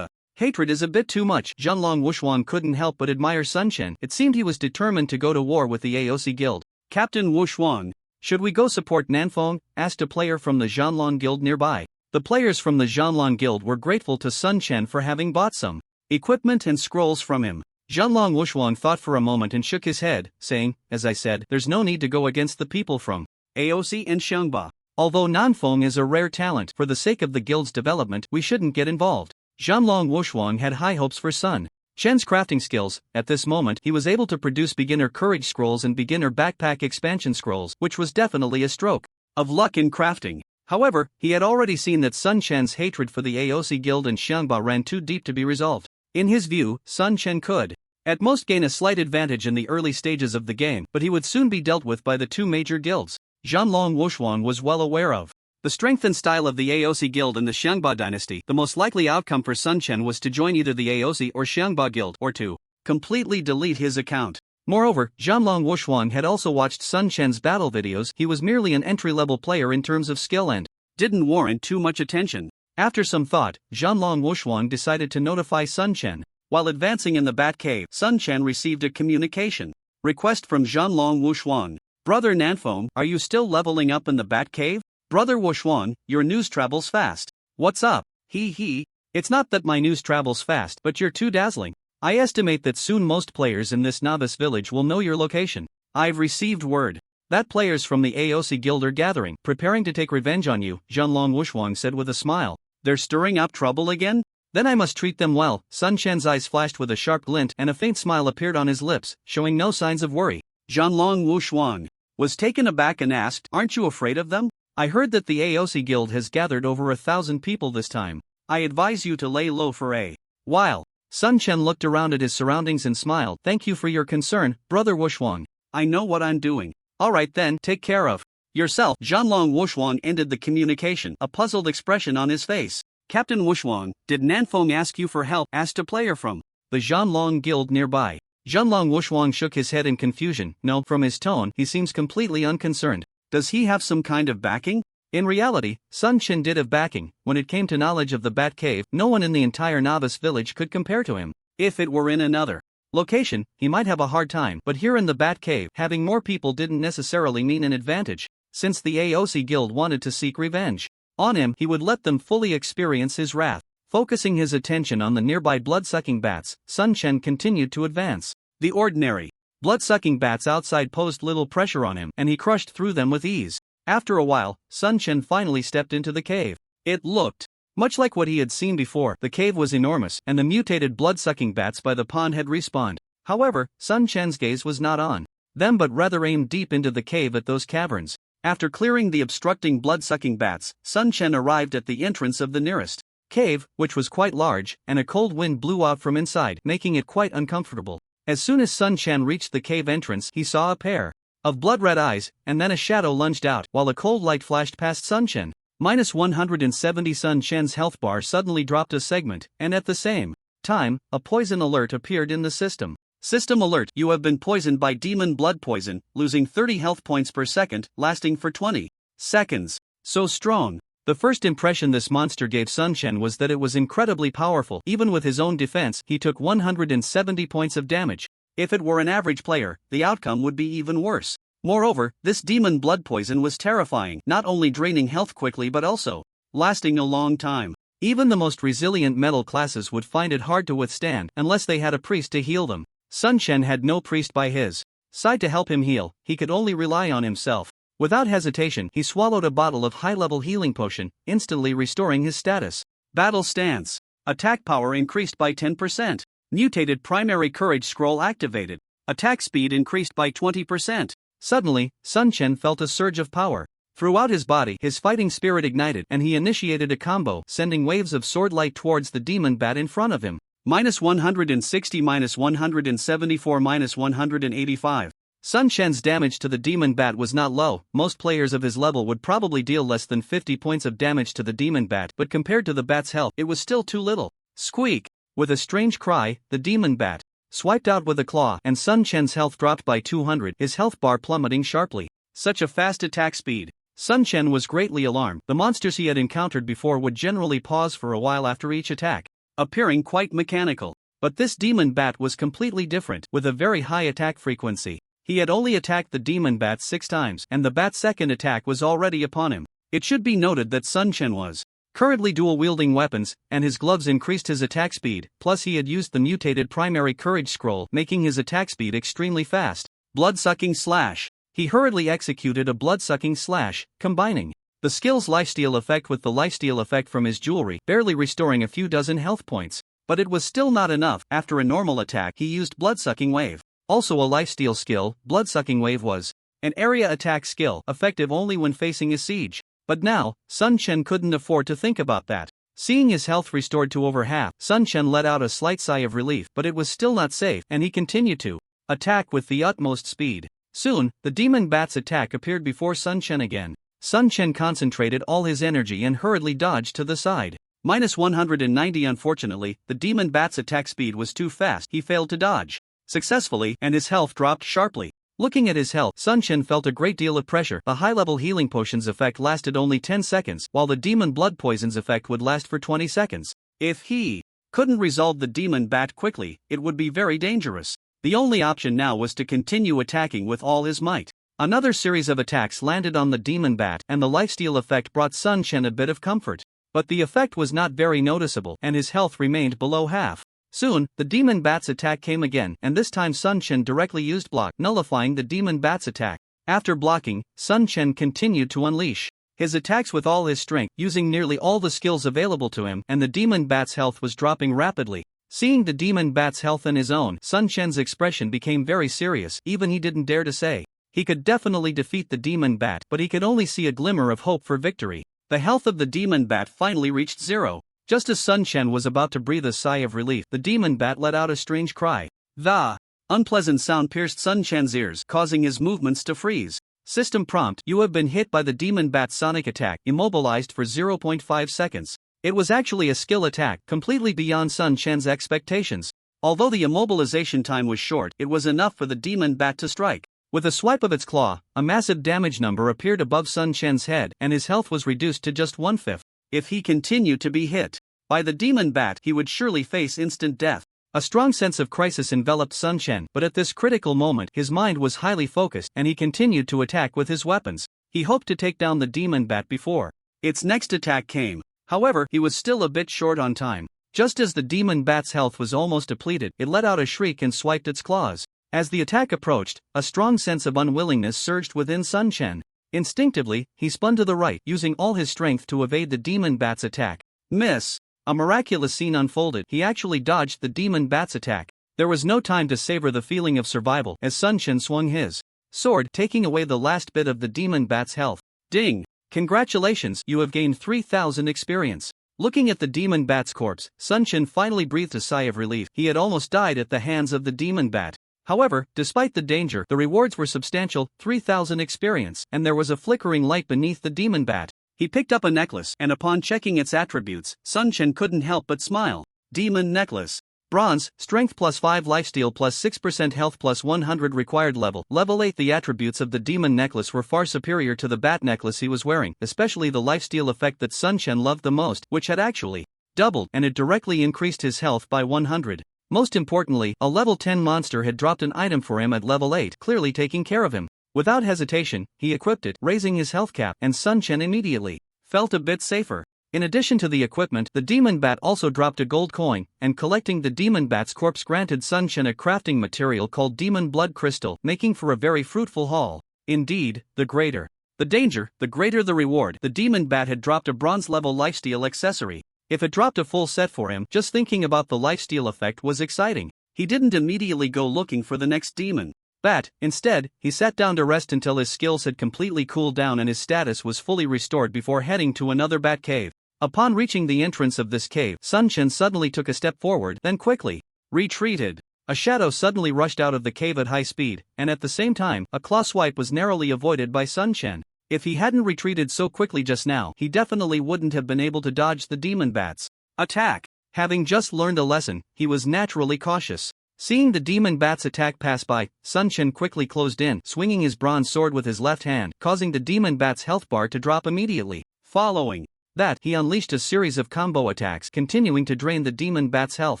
S1: Hatred is a bit too much. Zhanlong Wushuang couldn't help but admire Sun Chen. It seemed he was determined to go to war with the AOC Guild. Captain Wushuang, should we go support Nanfeng? Asked a player from the Zhanlong Guild nearby. The players from the Zhanlong Guild were grateful to Sun Chen for having bought some equipment and scrolls from him. Zhanlong Wushuang thought for a moment and shook his head, saying, "As I said, there's no need to go against the people from AOC and Xiongba. Although Nanfeng is a rare talent, for the sake of the guild's development, we shouldn't get involved." Zhanlong Wushuang had high hopes for Sun Chen's crafting skills. At this moment, he was able to produce beginner courage scrolls and beginner backpack expansion scrolls, which was definitely a stroke of luck in crafting. However, he had already seen that Sun Chen's hatred for the AOC Guild and Xiongba ran too deep to be resolved. In his view, Sun Chen could at most gain a slight advantage in the early stages of the game, but he would soon be dealt with by the two major guilds. Zhanlong Wushuang was well aware of the strength and style of the AOC Guild and the Xiongba dynasty. The most likely outcome for Sun Chen was to join either the AOC or Xiongba Guild, or to completely delete his account. Moreover, Zhanlong Wushuang had also watched Sun Chen's battle videos. He was merely an entry-level player in terms of skill and didn't warrant too much attention. After some thought, Zhanlong Wushuang decided to notify Sun Chen. While advancing in the Bat Cave, Sun Chen received a communication request from Zhanlong Wushuang. "Brother Nanfeng, are you still leveling up in the Bat Cave? Brother Wushuang, your news travels fast. What's up?" It's not that my news travels fast, but you're too dazzling. I estimate that soon most players in this novice village will know your location. I've received word that players from the AOC Guild are gathering, preparing to take revenge on you," Zhanlong Wushuang said with a smile. "They're stirring up trouble again? Then I must treat them well." Sun Chen's eyes flashed with a sharp glint, and a faint smile appeared on his lips, showing no signs of worry. Zhanlong Wushuang was taken aback and asked, "Aren't you afraid of them? I heard that the AOC Guild has gathered over 1,000 people this time. I advise you to lay low for a while." Sun Chen looked around at his surroundings and smiled. "Thank you for your concern, Brother Wushuang. I know what I'm doing." "Alright then, take care of yourself." Zhanlong Wushuang ended the communication, a puzzled expression on his face. "Captain Wushuang, did Nanfeng ask you for help?" asked a player from the Zhanlong Guild nearby. Zhanlong Wushuang shook his head in confusion. No, from his tone, he seems completely unconcerned. Does he have some kind of backing? In reality, Sun Chen did have backing. When it came to knowledge of the Bat Cave, no one in the entire novice village could compare to him. If it were in another location, he might have a hard time, but here in the Bat Cave, having more people didn't necessarily mean an advantage. since the AOC guild wanted to seek revenge on him, he would let them fully experience his wrath. Focusing his attention on the nearby blood-sucking bats, Sun Chen continued to advance. The ordinary blood-sucking bats outside posed little pressure on him, and he crushed through them with ease. After a while, Sun Chen finally stepped into the cave. It looked much like what he had seen before. The cave was enormous, and the mutated blood-sucking bats by the pond had respawned. However, Sun Chen's gaze was not on them but rather aimed deep into the cave at those caverns. After clearing the obstructing blood-sucking bats, Sun Chen arrived at the entrance of the nearest cave, which was quite large, and a cold wind blew out from inside, making it quite uncomfortable. As soon as Sun Chen reached the cave entrance, he saw a pair of blood-red eyes, and then a shadow lunged out, while a cold light flashed past Sun Chen. -170. Sun Chen's health bar suddenly dropped a segment, and at the same time, a poison alert appeared in the system. System alert: you have been poisoned by demon blood poison, losing 30 health points per second, lasting for 20 seconds. So strong. The first impression this monster gave Sun Chen was that it was incredibly powerful. Even with his own defense, he took 170 points of damage. If it were an average player, the outcome would be even worse. Moreover, this demon blood poison was terrifying, not only draining health quickly but also lasting a long time. Even the most resilient metal classes would find it hard to withstand unless they had a priest to heal them. Sun Chen had no priest by his side to help him heal, he could only rely on himself. Without hesitation, he swallowed a bottle of high-level healing potion, instantly restoring his status. Battle stance. Attack power increased by 10%. Mutated primary courage scroll activated. Attack speed increased by 20%. Suddenly, Sun Chen felt a surge of power. Throughout his body, his fighting spirit ignited, and he initiated a combo, sending waves of sword light towards the demon bat in front of him. -160, -174, -185. Sun Chen's damage to the demon bat was not low. Most players of his level would probably deal less than 50 points of damage to the demon bat, but compared to the bat's health, it was still too little. Squeak! With a strange cry, the demon bat swiped out with a claw, and Sun Chen's health dropped by 200, his health bar plummeting sharply. Such a fast attack speed. Sun Chen was greatly alarmed. The monsters he had encountered before would generally pause for a while after each attack, appearing quite mechanical. But this demon bat was completely different, with a very high attack frequency. He had only attacked the demon bat 6 times, and the bat's second attack was already upon him. It should be noted that Sun Chen was currently dual-wielding weapons, and his gloves increased his attack speed, plus he had used the mutated primary courage scroll, making his attack speed extremely fast. Blood-sucking slash. He hurriedly executed a blood-sucking slash, combining the skill's lifesteal effect with the lifesteal effect from his jewelry, barely restoring a few dozen health points. But it was still not enough. After a normal attack, he used blood-sucking wave. Also a lifesteal skill, blood-sucking wave was an area attack skill, effective only when facing a siege. But now, Sun Chen couldn't afford to think about that. Seeing his health restored to over half, Sun Chen let out a slight sigh of relief, but it was still not safe, and he continued to attack with the utmost speed. Soon, the demon bat's attack appeared before Sun Chen again. Sun Chen concentrated all his energy and hurriedly dodged to the side. -190. Unfortunately, the demon bat's attack speed was too fast. He failed to dodge successfully, and his health dropped sharply. Looking at his health, Sun Chen felt a great deal of pressure. The high-level healing potion's effect lasted only 10 seconds, while the demon blood poison's effect would last for 20 seconds. If he couldn't resolve the demon bat quickly, it would be very dangerous. The only option now was to continue attacking with all his might. Another series of attacks landed on the demon bat, and the lifesteal effect brought Sun Chen a bit of comfort. But the effect was not very noticeable, and his health remained below half. Soon, the demon bat's attack came again, and this time Sun Chen directly used block, nullifying the demon bat's attack. After blocking, Sun Chen continued to unleash his attacks with all his strength, using nearly all the skills available to him, and the demon bat's health was dropping rapidly. Seeing the demon bat's health and his own, Sun Chen's expression became very serious. Even he didn't dare to say he could definitely defeat the demon bat, but he could only see a glimmer of hope for victory. The health of the demon bat finally reached 0. Just as Sun Chen was about to breathe a sigh of relief, the demon bat let out a strange cry. The unpleasant sound pierced Sun Chen's ears, causing his movements to freeze. System prompt: you have been hit by the demon bat's sonic attack, immobilized for 0.5 seconds. It was actually a skill attack, completely beyond Sun Chen's expectations. Although the immobilization time was short, it was enough for the demon bat to strike. With a swipe of its claw, a massive damage number appeared above Sun Chen's head, and his health was reduced to just 1/5. If he continued to be hit by the demon bat, he would surely face instant death. A strong sense of crisis enveloped Sun Chen, but at this critical moment his mind was highly focused, and he continued to attack with his weapons. He hoped to take down the demon bat before its next attack came. However, he was still a bit short on time. Just as the demon bat's health was almost depleted, it let out a shriek and swiped its claws. As the attack approached, a strong sense of unwillingness surged within Sun Chen. Instinctively, he spun to the right, using all his strength to evade the demon bat's attack. Miss! A miraculous scene unfolded. He actually dodged the demon bat's attack. There was no time to savor the feeling of survival as Sun Chen swung his sword, taking away the last bit of the demon bat's health. Ding! Congratulations, you have gained 3,000 experience. Looking at the demon bat's corpse, Sun Chen finally breathed a sigh of relief. He had almost died at the hands of the demon bat. However, despite the danger, the rewards were substantial, 3,000 experience, and there was a flickering light beneath the demon bat. He picked up a necklace, and upon checking its attributes, Sun Chen couldn't help but smile. Demon necklace. Bronze, strength plus 5 lifesteal plus 6% health plus 100 required level. Level 8. The attributes of the demon necklace were far superior to the bat necklace he was wearing, especially the lifesteal effect that Sun Chen loved the most, which had actually doubled, and it directly increased his health by 100. Most importantly, a level 10 monster had dropped an item for him at level 8, clearly taking care of him. Without hesitation, he equipped it, raising his health cap, and Sun Chen immediately felt a bit safer. In addition to the equipment, the demon bat also dropped a gold coin, and collecting the demon bat's corpse granted Sun Chen a crafting material called demon blood crystal, making for a very fruitful haul. Indeed, the greater the danger, the greater the reward. The demon bat had dropped a bronze level lifesteal accessory. If it dropped a full set for him, just thinking about the lifesteal effect was exciting. He didn't immediately go looking for the next demon bat. Instead, he sat down to rest until his skills had completely cooled down and his status was fully restored before heading to another bat cave. Upon reaching the entrance of this cave, Sun Chen suddenly took a step forward, then quickly retreated. A shadow suddenly rushed out of the cave at high speed, and at the same time, a claw swipe was narrowly avoided by Sun Chen. If he hadn't retreated so quickly just now, he definitely wouldn't have been able to dodge the demon bat's attack. Having just learned a lesson, he was naturally cautious. Seeing the demon bat's attack pass by, Sun Chen quickly closed in, swinging his bronze sword with his left hand, causing the demon bat's health bar to drop immediately. Following that, he unleashed a series of combo attacks, continuing to drain the demon bat's health.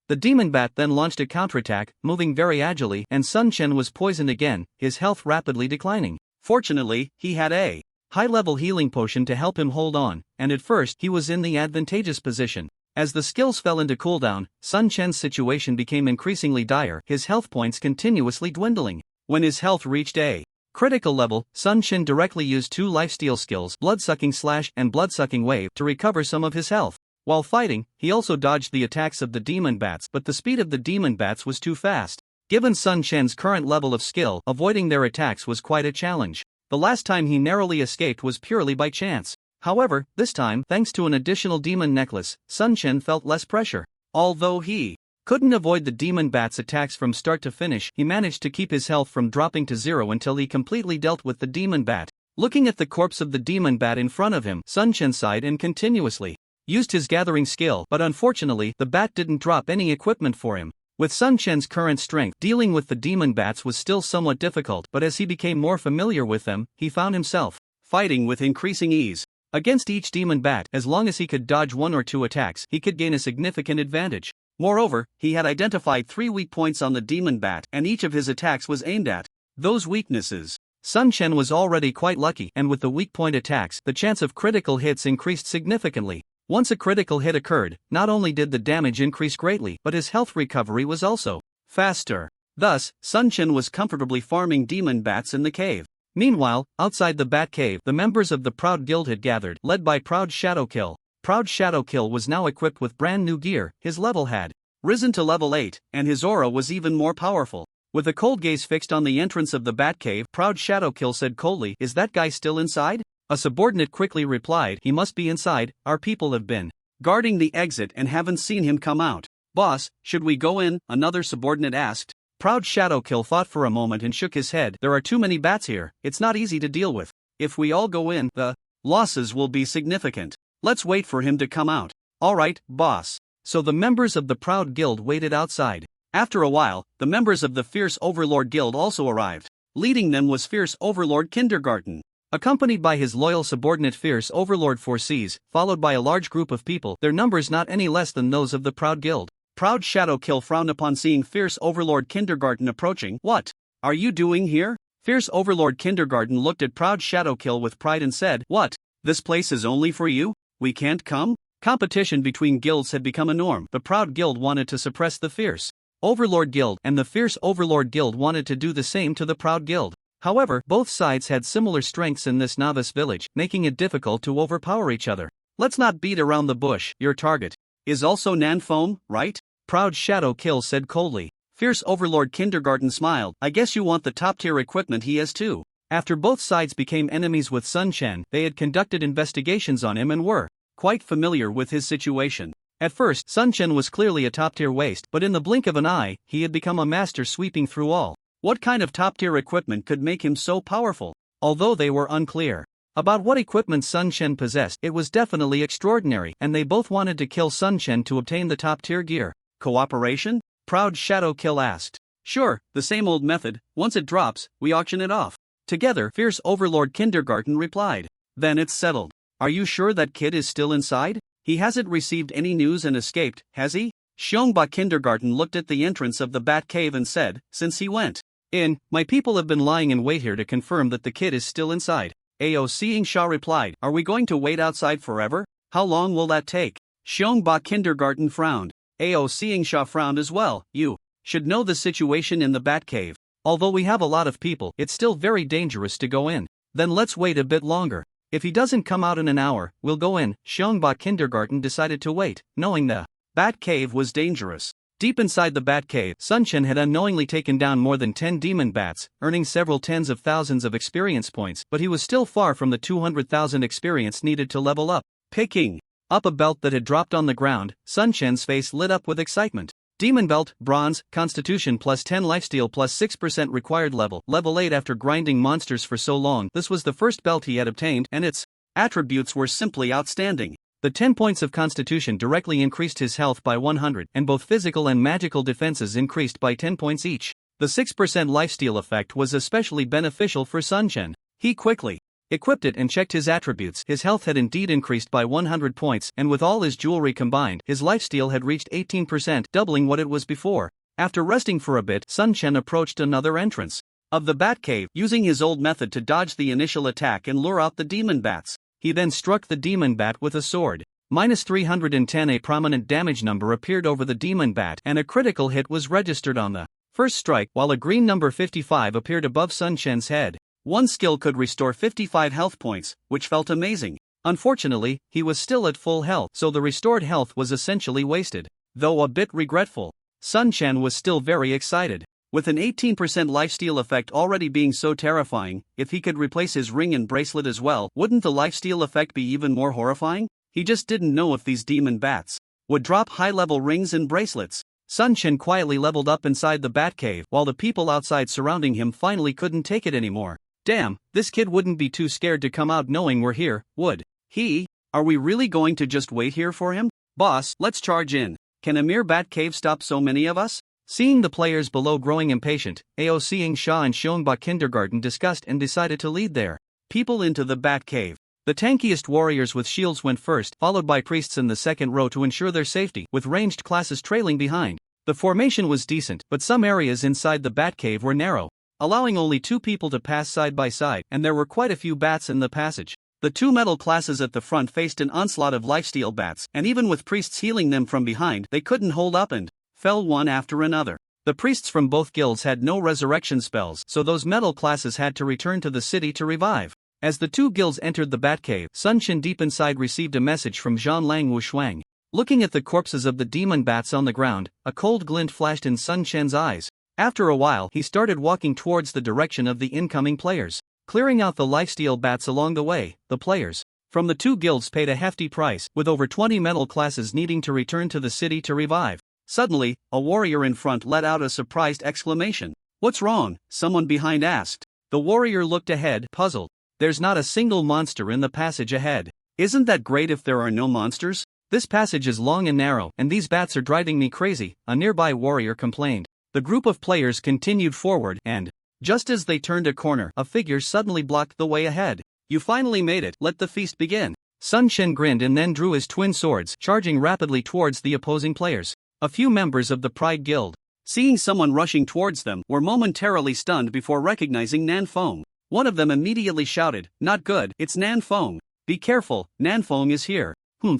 S1: The demon bat then launched a counterattack, moving very agilely, and Sun Chen was poisoned again, his health rapidly declining. Fortunately, he had a high-level healing potion to help him hold on, and at first he was in the advantageous position. As the skills fell into cooldown, Sun Chen's situation became increasingly dire, his health points continuously dwindling. When his health reached a critical level, Sun Chen directly used 2 lifesteal skills, Bloodsucking Slash and Bloodsucking Wave, to recover some of his health. While fighting, he also dodged the attacks of the demon bats, but the speed of the demon bats was too fast. Given Sun Chen's current level of skill, avoiding their attacks was quite a challenge. The last time he narrowly escaped was purely by chance. However, this time, thanks to an additional demon necklace, Sun Chen felt less pressure. Although he couldn't avoid the demon bat's attacks from start to finish, he managed to keep his health from dropping to 0 until he completely dealt with the demon bat. Looking at the corpse of the demon bat in front of him, Sun Chen sighed and continuously used his gathering skill, but unfortunately, the bat didn't drop any equipment for him. With Sun Chen's current strength, dealing with the demon bats was still somewhat difficult, but as he became more familiar with them, he found himself fighting with increasing ease. Against each demon bat, as long as he could dodge 1 or 2 attacks, he could gain a significant advantage. Moreover, he had identified 3 weak points on the demon bat, and each of his attacks was aimed at those weaknesses. Sun Chen was already quite lucky, and with the weak point attacks, the chance of critical hits increased significantly. Once a critical hit occurred, not only did the damage increase greatly, but his health recovery was also faster. Thus, Sun Chen was comfortably farming demon bats in the cave. Meanwhile, outside the Bat Cave, the members of the Proud Guild had gathered, led by Proud Shadowkill. Proud Shadowkill was now equipped with brand new gear, his level had risen to level 8, and his aura was even more powerful. With a cold gaze fixed on the entrance of the Bat Cave, Proud Shadowkill said coldly, "Is that guy still inside?" A subordinate quickly replied, "He must be inside, our people have been guarding the exit and haven't seen him come out." "Boss, should we go in?" another subordinate asked. Proud Shadowkill thought for a moment and shook his head. "There are too many bats here, it's not easy to deal with. If we all go in, the losses will be significant. Let's wait for him to come out." "Alright, boss." So the members of the Proud Guild waited outside. After a while, the members of the Fierce Overlord Guild also arrived. Leading them was Fierce Overlord Kindergarten. Accompanied by his loyal subordinate Fierce Overlord Foresees, followed by a large group of people, their numbers not any less than those of the Proud Guild. Proud Shadowkill frowned upon seeing Fierce Overlord Kindergarten approaching. "What are you doing here?" Fierce Overlord Kindergarten looked at Proud Shadowkill with pride and said, "What? This place is only for you? We can't come?" Competition between guilds had become a norm. The Proud Guild wanted to suppress the Fierce Overlord Guild, and the Fierce Overlord Guild wanted to do the same to the Proud Guild. However, both sides had similar strengths in this novice village, making it difficult to overpower each other. "Let's not beat around the bush. Your target is also Nanfoam, right?" Proud Shadowkill said coldly. Fierce Overlord Kindergarten smiled. "I guess you want the top-tier equipment he has too." After both sides became enemies with Sun Chen, they had conducted investigations on him and were quite familiar with his situation. At first, Sun Chen was clearly a top-tier waste, but in the blink of an eye, he had become a master sweeping through all. What kind of top-tier equipment could make him so powerful? Although they were unclear about what equipment Sun Chen possessed, it was definitely extraordinary, and they both wanted to kill Sun Chen to obtain the top-tier gear. "Cooperation?" Proud Shadowkill asked. "Sure, the same old method. Once it drops, we auction it off." Together, Fierce Overlord Kindergarten replied. "Then it's settled. Are you sure that kid is still inside? He hasn't received any news and escaped, has he?" Xiongba Kindergarten looked at the entrance of the Bat Cave and said, "Since he went in, my people have been lying in wait here to confirm that the kid is still inside." Ao Seeing Sha replied, "Are we going to wait outside forever? How long will that take?" Xiongba Kindergarten frowned. Ao Seeing Sha frowned as well. "You should know the situation in the Bat Cave. Although we have a lot of people, it's still very dangerous to go in. Then let's wait a bit longer. If he doesn't come out in an hour, we'll go in." Xiongba Kindergarten decided to wait, knowing the Bat Cave was dangerous. Deep inside the Bat Cave, Sun Chen had unknowingly taken down more than 10 demon bats, earning several tens of thousands of experience points, but he was still far from the 200,000 experience needed to level up. Picking up a belt that had dropped on the ground, Sun Chen's face lit up with excitement. Demon Belt, Bronze, Constitution plus 10 Lifesteal plus 6% required level 8 after grinding monsters for so long. This was the first belt he had obtained, and its attributes were simply outstanding. The 10 points of Constitution directly increased his health by 100, and both physical and magical defenses increased by 10 points each. The 6% lifesteal effect was especially beneficial for Sun Chen. He quickly equipped it and checked his attributes. His health had indeed increased by 100 points, and with all his jewelry combined, his lifesteal had reached 18%, doubling what it was before. After resting for a bit, Sun Chen approached another entrance of the Bat Cave, using his old method to dodge the initial attack and lure out the demon bats. He then struck the demon bat with a sword. -310. A prominent damage number appeared over the demon bat, and a critical hit was registered on the first strike, while a green number 55 appeared above Sun Chen's head. One skill could restore 55 health points, which felt amazing. Unfortunately, he was still at full health, so the restored health was essentially wasted. Though a bit regretful, Sun Chen was still very excited. With an 18% lifesteal effect already being so terrifying, if he could replace his ring and bracelet as well, wouldn't the lifesteal effect be even more horrifying? He just didn't know if these demon bats would drop high-level rings and bracelets. Sun Chen quietly leveled up inside the Bat Cave, while the people outside surrounding him finally couldn't take it anymore. Damn, this kid wouldn't be too scared to come out knowing we're here, would he? Are we really going to just wait here for him? Boss, let's charge in. Can a mere Bat Cave stop so many of us? Seeing the players below growing impatient, Ao Seeing Sha and Xiongba Kindergarten discussed and decided to lead their people into the Bat Cave. The tankiest warriors with shields went first, followed by priests in the second row to ensure their safety, with ranged classes trailing behind. The formation was decent, but some areas inside the Bat Cave were narrow, allowing only 2 people to pass side by side, and there were quite a few bats in the passage. The 2 metal classes at the front faced an onslaught of lifesteal bats, and even with priests healing them from behind, they couldn't hold up and fell one after another. The priests from both guilds had no resurrection spells, so those metal classes had to return to the city to revive. As the 2 guilds entered the Batcave, Sun Chen deep inside received a message from Zhan Lang Wushuang. Looking at the corpses of the demon bats on the ground, a cold glint flashed in Sun Chen's eyes. After a while, he started walking towards the direction of the incoming players, clearing out the lifesteal bats along the way. The players from the 2 guilds paid a hefty price, with over 20 metal classes needing to return to the city to revive. Suddenly, a warrior in front let out a surprised exclamation. "What's wrong?" someone behind asked. The warrior looked ahead, puzzled. "There's not a single monster in the passage ahead." "Isn't that great if there are no monsters? This passage is long and narrow, and these bats are driving me crazy," a nearby warrior complained. The group of players continued forward, and just as they turned a corner, a figure suddenly blocked the way ahead. "You finally made it, let the feast begin." Sun Chen grinned and then drew his twin swords, charging rapidly towards the opposing players. A few members of the Pride Guild seeing someone rushing towards them, were momentarily stunned before recognizing Nan Feng. One of them immediately shouted, "Not good, it's Nan Feng. Be careful, Nan Feng is here."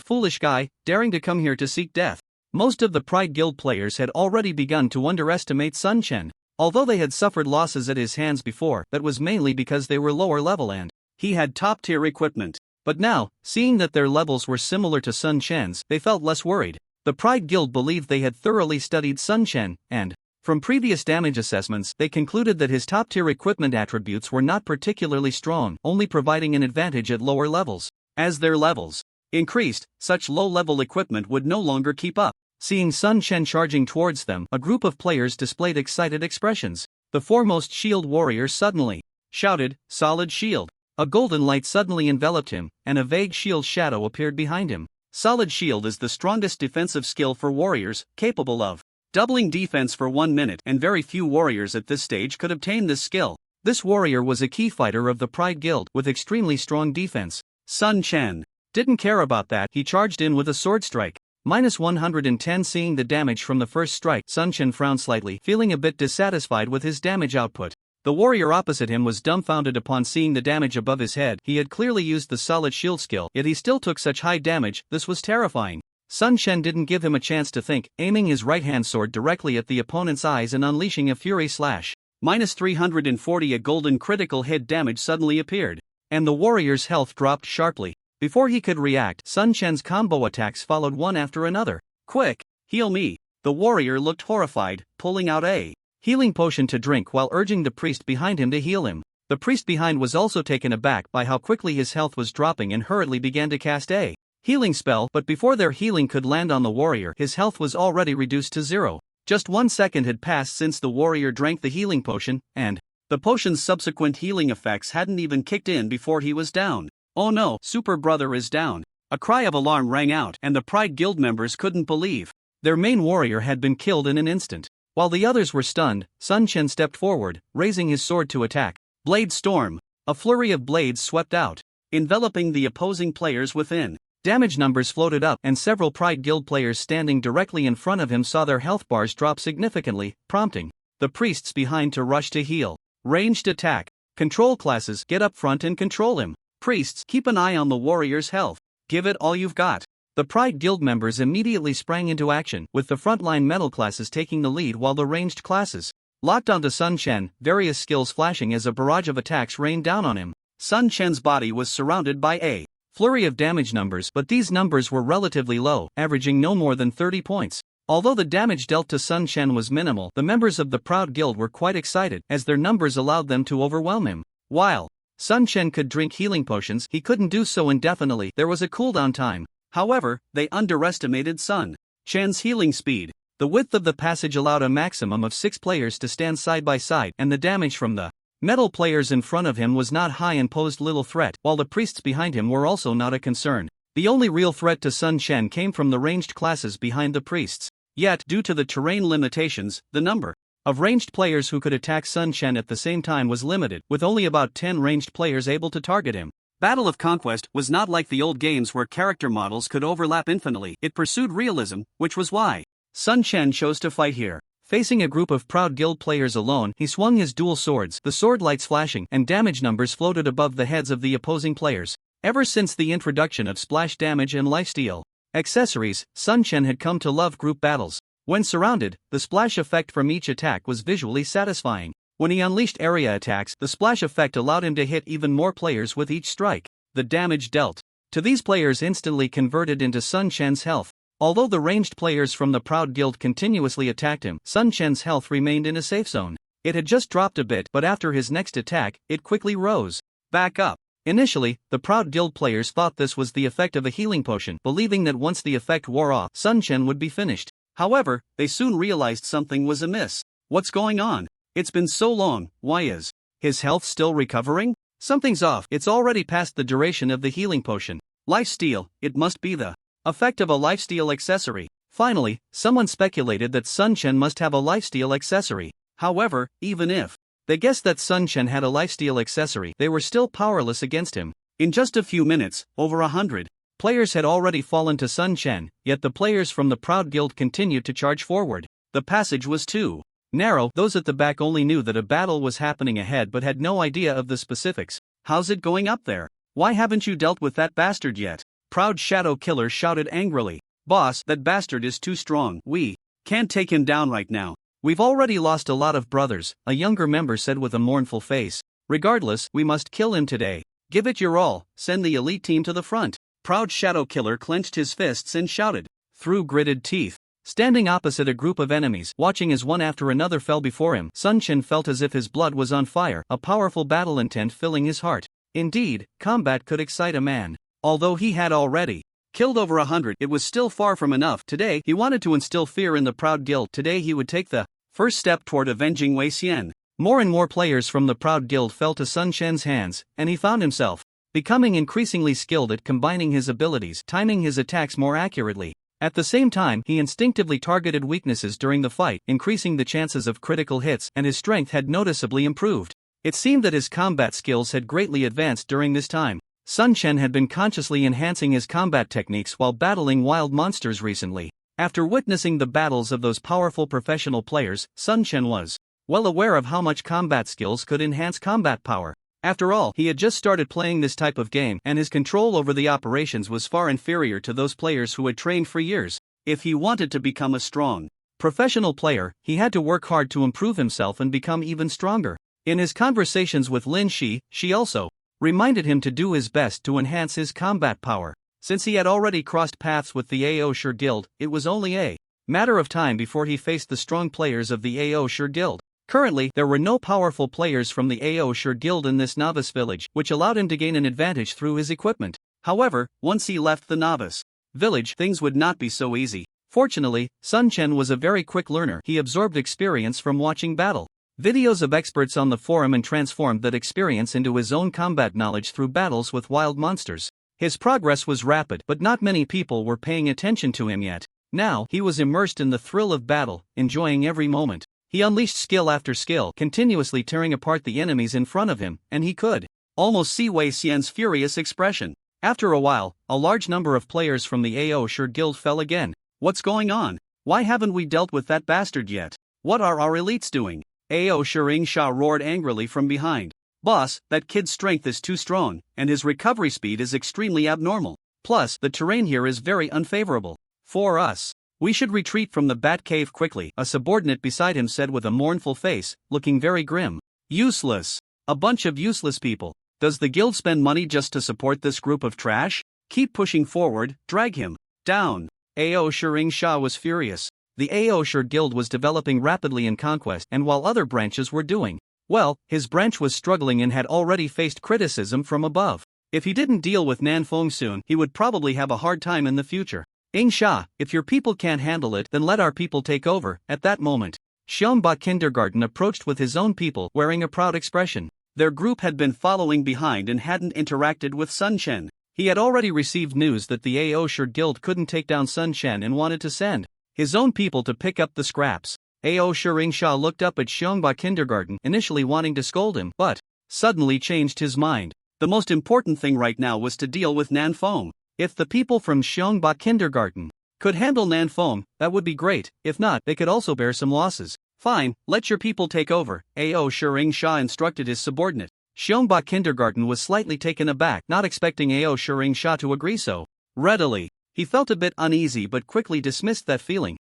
S1: Foolish guy, daring to come here to seek death. Most of the Pride Guild players had already begun to underestimate Sun Chen. Although they had suffered losses at his hands before, that was mainly because they were lower level and he had top-tier equipment. But now, seeing that their levels were similar to Sun Chen's, they felt less worried. The Pride Guild believed they had thoroughly studied Sun Chen, and from previous damage assessments, they concluded that his top-tier equipment attributes were not particularly strong, only providing an advantage at lower levels. As their levels increased, such low-level equipment would no longer keep up. Seeing Sun Chen charging towards them, a group of players displayed excited expressions. The foremost shield warrior suddenly shouted, "Solid shield." A golden light suddenly enveloped him, and a vague shield shadow appeared behind him. Solid shield is the strongest defensive skill for warriors, capable of doubling defense for 1 minute, and very few warriors at this stage could obtain this skill. This warrior was a key fighter of the Pride Guild with extremely strong defense. Sun Chen didn't care about that, he charged in with a sword strike. -110. Seeing the damage from the first strike, Sun Chen frowned slightly, feeling a bit dissatisfied with his damage output. The warrior opposite him was dumbfounded upon seeing the damage above his head. He had clearly used the solid shield skill, yet he still took such high damage. This was terrifying. Sun Chen didn't give him a chance to think, aiming his right-hand sword directly at the opponent's eyes and unleashing a fury slash. -340. A golden critical hit damage suddenly appeared, and the warrior's health dropped sharply. Before he could react, Sun Chen's combo attacks followed one after another. "Quick, heal me." The warrior looked horrified, pulling out a healing potion to drink while urging the priest behind him to heal him. The priest behind was also taken aback by how quickly his health was dropping and hurriedly began to cast a healing spell, but before their healing could land on the warrior, his health was already reduced to 0. Just 1 second had passed since the warrior drank the healing potion, and the potion's subsequent healing effects hadn't even kicked in before he was down. "Oh no, Super Brother is down." A cry of alarm rang out, and the Pride Guild members couldn't believe their main warrior had been killed in an instant. While the others were stunned, Sun Chen stepped forward, raising his sword to attack. Blade Storm. A flurry of blades swept out, enveloping the opposing players within. Damage numbers floated up, and several Pride Guild players standing directly in front of him saw their health bars drop significantly, prompting the priests behind to rush to heal. Ranged attack. Control classes, get up front and control him. Priests, keep an eye on the warrior's health. Give it all you've got. The Pride Guild members immediately sprang into action, with the frontline metal classes taking the lead while the ranged classes locked onto Sun Chen, various skills flashing as a barrage of attacks rained down on him. Sun Chen's body was surrounded by a flurry of damage numbers, but these numbers were relatively low, averaging no more than 30 points. Although the damage dealt to Sun Chen was minimal, the members of the Proud Guild were quite excited, as their numbers allowed them to overwhelm him. While Sun Chen could drink healing potions, he couldn't do so indefinitely. There was a cooldown time. However, they underestimated Sun Chen's healing speed. The width of the passage allowed a maximum of 6 players to stand side by side, and the damage from the metal players in front of him was not high and posed little threat, while the priests behind him were also not a concern. The only real threat to Sun Chen came from the ranged classes behind the priests. Yet, due to the terrain limitations, the number of ranged players who could attack Sun Chen at the same time was limited, with only about 10 ranged players able to target him. Battle of Conquest was not like the old games where character models could overlap infinitely. It pursued realism, which was why Sun Chen chose to fight here. Facing a group of Proud Guild players alone, he swung his dual swords, the sword lights flashing, and damage numbers floated above the heads of the opposing players. Ever since the introduction of splash damage and lifesteal accessories, Sun Chen had come to love group battles. When surrounded, the splash effect from each attack was visually satisfying. When he unleashed area attacks, the splash effect allowed him to hit even more players with each strike. The damage dealt to these players instantly converted into Sun Chen's health. Although the ranged players from the Proud Guild continuously attacked him, Sun Chen's health remained in a safe zone. It had just dropped a bit, but after his next attack, it quickly rose back up. Initially, the Proud Guild players thought this was the effect of a healing potion, believing that once the effect wore off, Sun Chen would be finished. However, they soon realized something was amiss. What's going on? It's been so long, why is his health still recovering? Something's off, it's already past the duration of the healing potion. Lifesteal, it must be the effect of a lifesteal accessory. Finally, someone speculated that Sun Chen must have a lifesteal accessory. However, even if they guessed that Sun Chen had a lifesteal accessory, they were still powerless against him. In just a few minutes, over 100 players had already fallen to Sun Chen, yet the players from the Proud Guild continued to charge forward. The passage was too narrow. Those at the back only knew that a battle was happening ahead but had no idea of the specifics. How's it going up there? Why haven't you dealt with that bastard yet? Proud Shadow Killer shouted angrily. Boss, that bastard is too strong. We can't take him down right now. We've already lost a lot of brothers, a younger member said with a mournful face. Regardless, we must kill him today. Give it your all, send the elite team to the front. Proud Shadow Killer clenched his fists and shouted. Through gritted teeth. Standing opposite a group of enemies, watching as one after another fell before him, Sun Chen felt as if his blood was on fire, a powerful battle intent filling his heart. Indeed, combat could excite a man. Although he had already killed over 100, it was still far from enough. Today, he wanted to instill fear in the Proud Guild. Today he would take the first step toward avenging Wei Xian. More and more players from the Proud Guild fell to Sun Chen's hands, and he found himself becoming increasingly skilled at combining his abilities, timing his attacks more accurately. At the same time, he instinctively targeted weaknesses during the fight, increasing the chances of critical hits, and his strength had noticeably improved. It seemed that his combat skills had greatly advanced during this time. Sun Chen had been consciously enhancing his combat techniques while battling wild monsters recently. After witnessing the battles of those powerful professional players, Sun Chen was well aware of how much combat skills could enhance combat power. After all, he had just started playing this type of game, and his control over the operations was far inferior to those players who had trained for years. If he wanted to become a strong professional player, he had to work hard to improve himself and become even stronger. In his conversations with Lin Shi, she also reminded him to do his best to enhance his combat power. Since he had already crossed paths with the AO Sure Guild, it was only a matter of time before he faced the strong players of the AO Sure Guild. Currently, there were no powerful players from the AO Sure Guild in this novice village, which allowed him to gain an advantage through his equipment. However, once he left the novice village, things would not be so easy. Fortunately, Sun Chen was a very quick learner. He absorbed experience from watching battle videos of experts on the forum and transformed that experience into his own combat knowledge through battles with wild monsters. His progress was rapid, but not many people were paying attention to him yet. Now, he was immersed in the thrill of battle, enjoying every moment. He unleashed skill after skill, continuously tearing apart the enemies in front of him, and he could almost see Wei Xian's furious expression. After a while, a large number of players from the AO Sure Guild fell again. What's going on? Why haven't we dealt with that bastard yet? What are our elites doing? AO Sure Sha roared angrily from behind. Boss, that kid's strength is too strong, and his recovery speed is extremely abnormal. Plus, the terrain here is very unfavorable for us. We should retreat from the Bat Cave quickly, a subordinate beside him said with a mournful face, looking very grim. Useless. A bunch of useless people. Does the guild spend money just to support this group of trash? Keep pushing forward, drag him down. AO Sure Sha was furious. The AO Sure Guild was developing rapidly in conquest, and while other branches were doing well, his branch was struggling and had already faced criticism from above. If he didn't deal with Nanfeng soon, he would probably have a hard time in the future. Sha, if your people can't handle it, then let our people take over. At that moment, Xiongba Kindergarten approached with his own people, wearing a proud expression. Their group had been following behind and hadn't interacted with Sun Chen. He had already received news that the AO Sure Guild couldn't take down Sun Chen and wanted to send his own people to pick up the scraps. AO Sure Sha looked up at Xiongba Kindergarten, initially wanting to scold him, but suddenly changed his mind. The most important thing right now was to deal with Nanfeng. If the people from Xiongba Kindergarten could handle Nanfeng, that would be great. If not, they could also bear some losses. Fine, let your people take over, AO Sure Sha instructed his subordinate. Xiongba Kindergarten was slightly taken aback, not expecting AO Sure Sha to agree so readily. He felt a bit uneasy but quickly dismissed that feeling.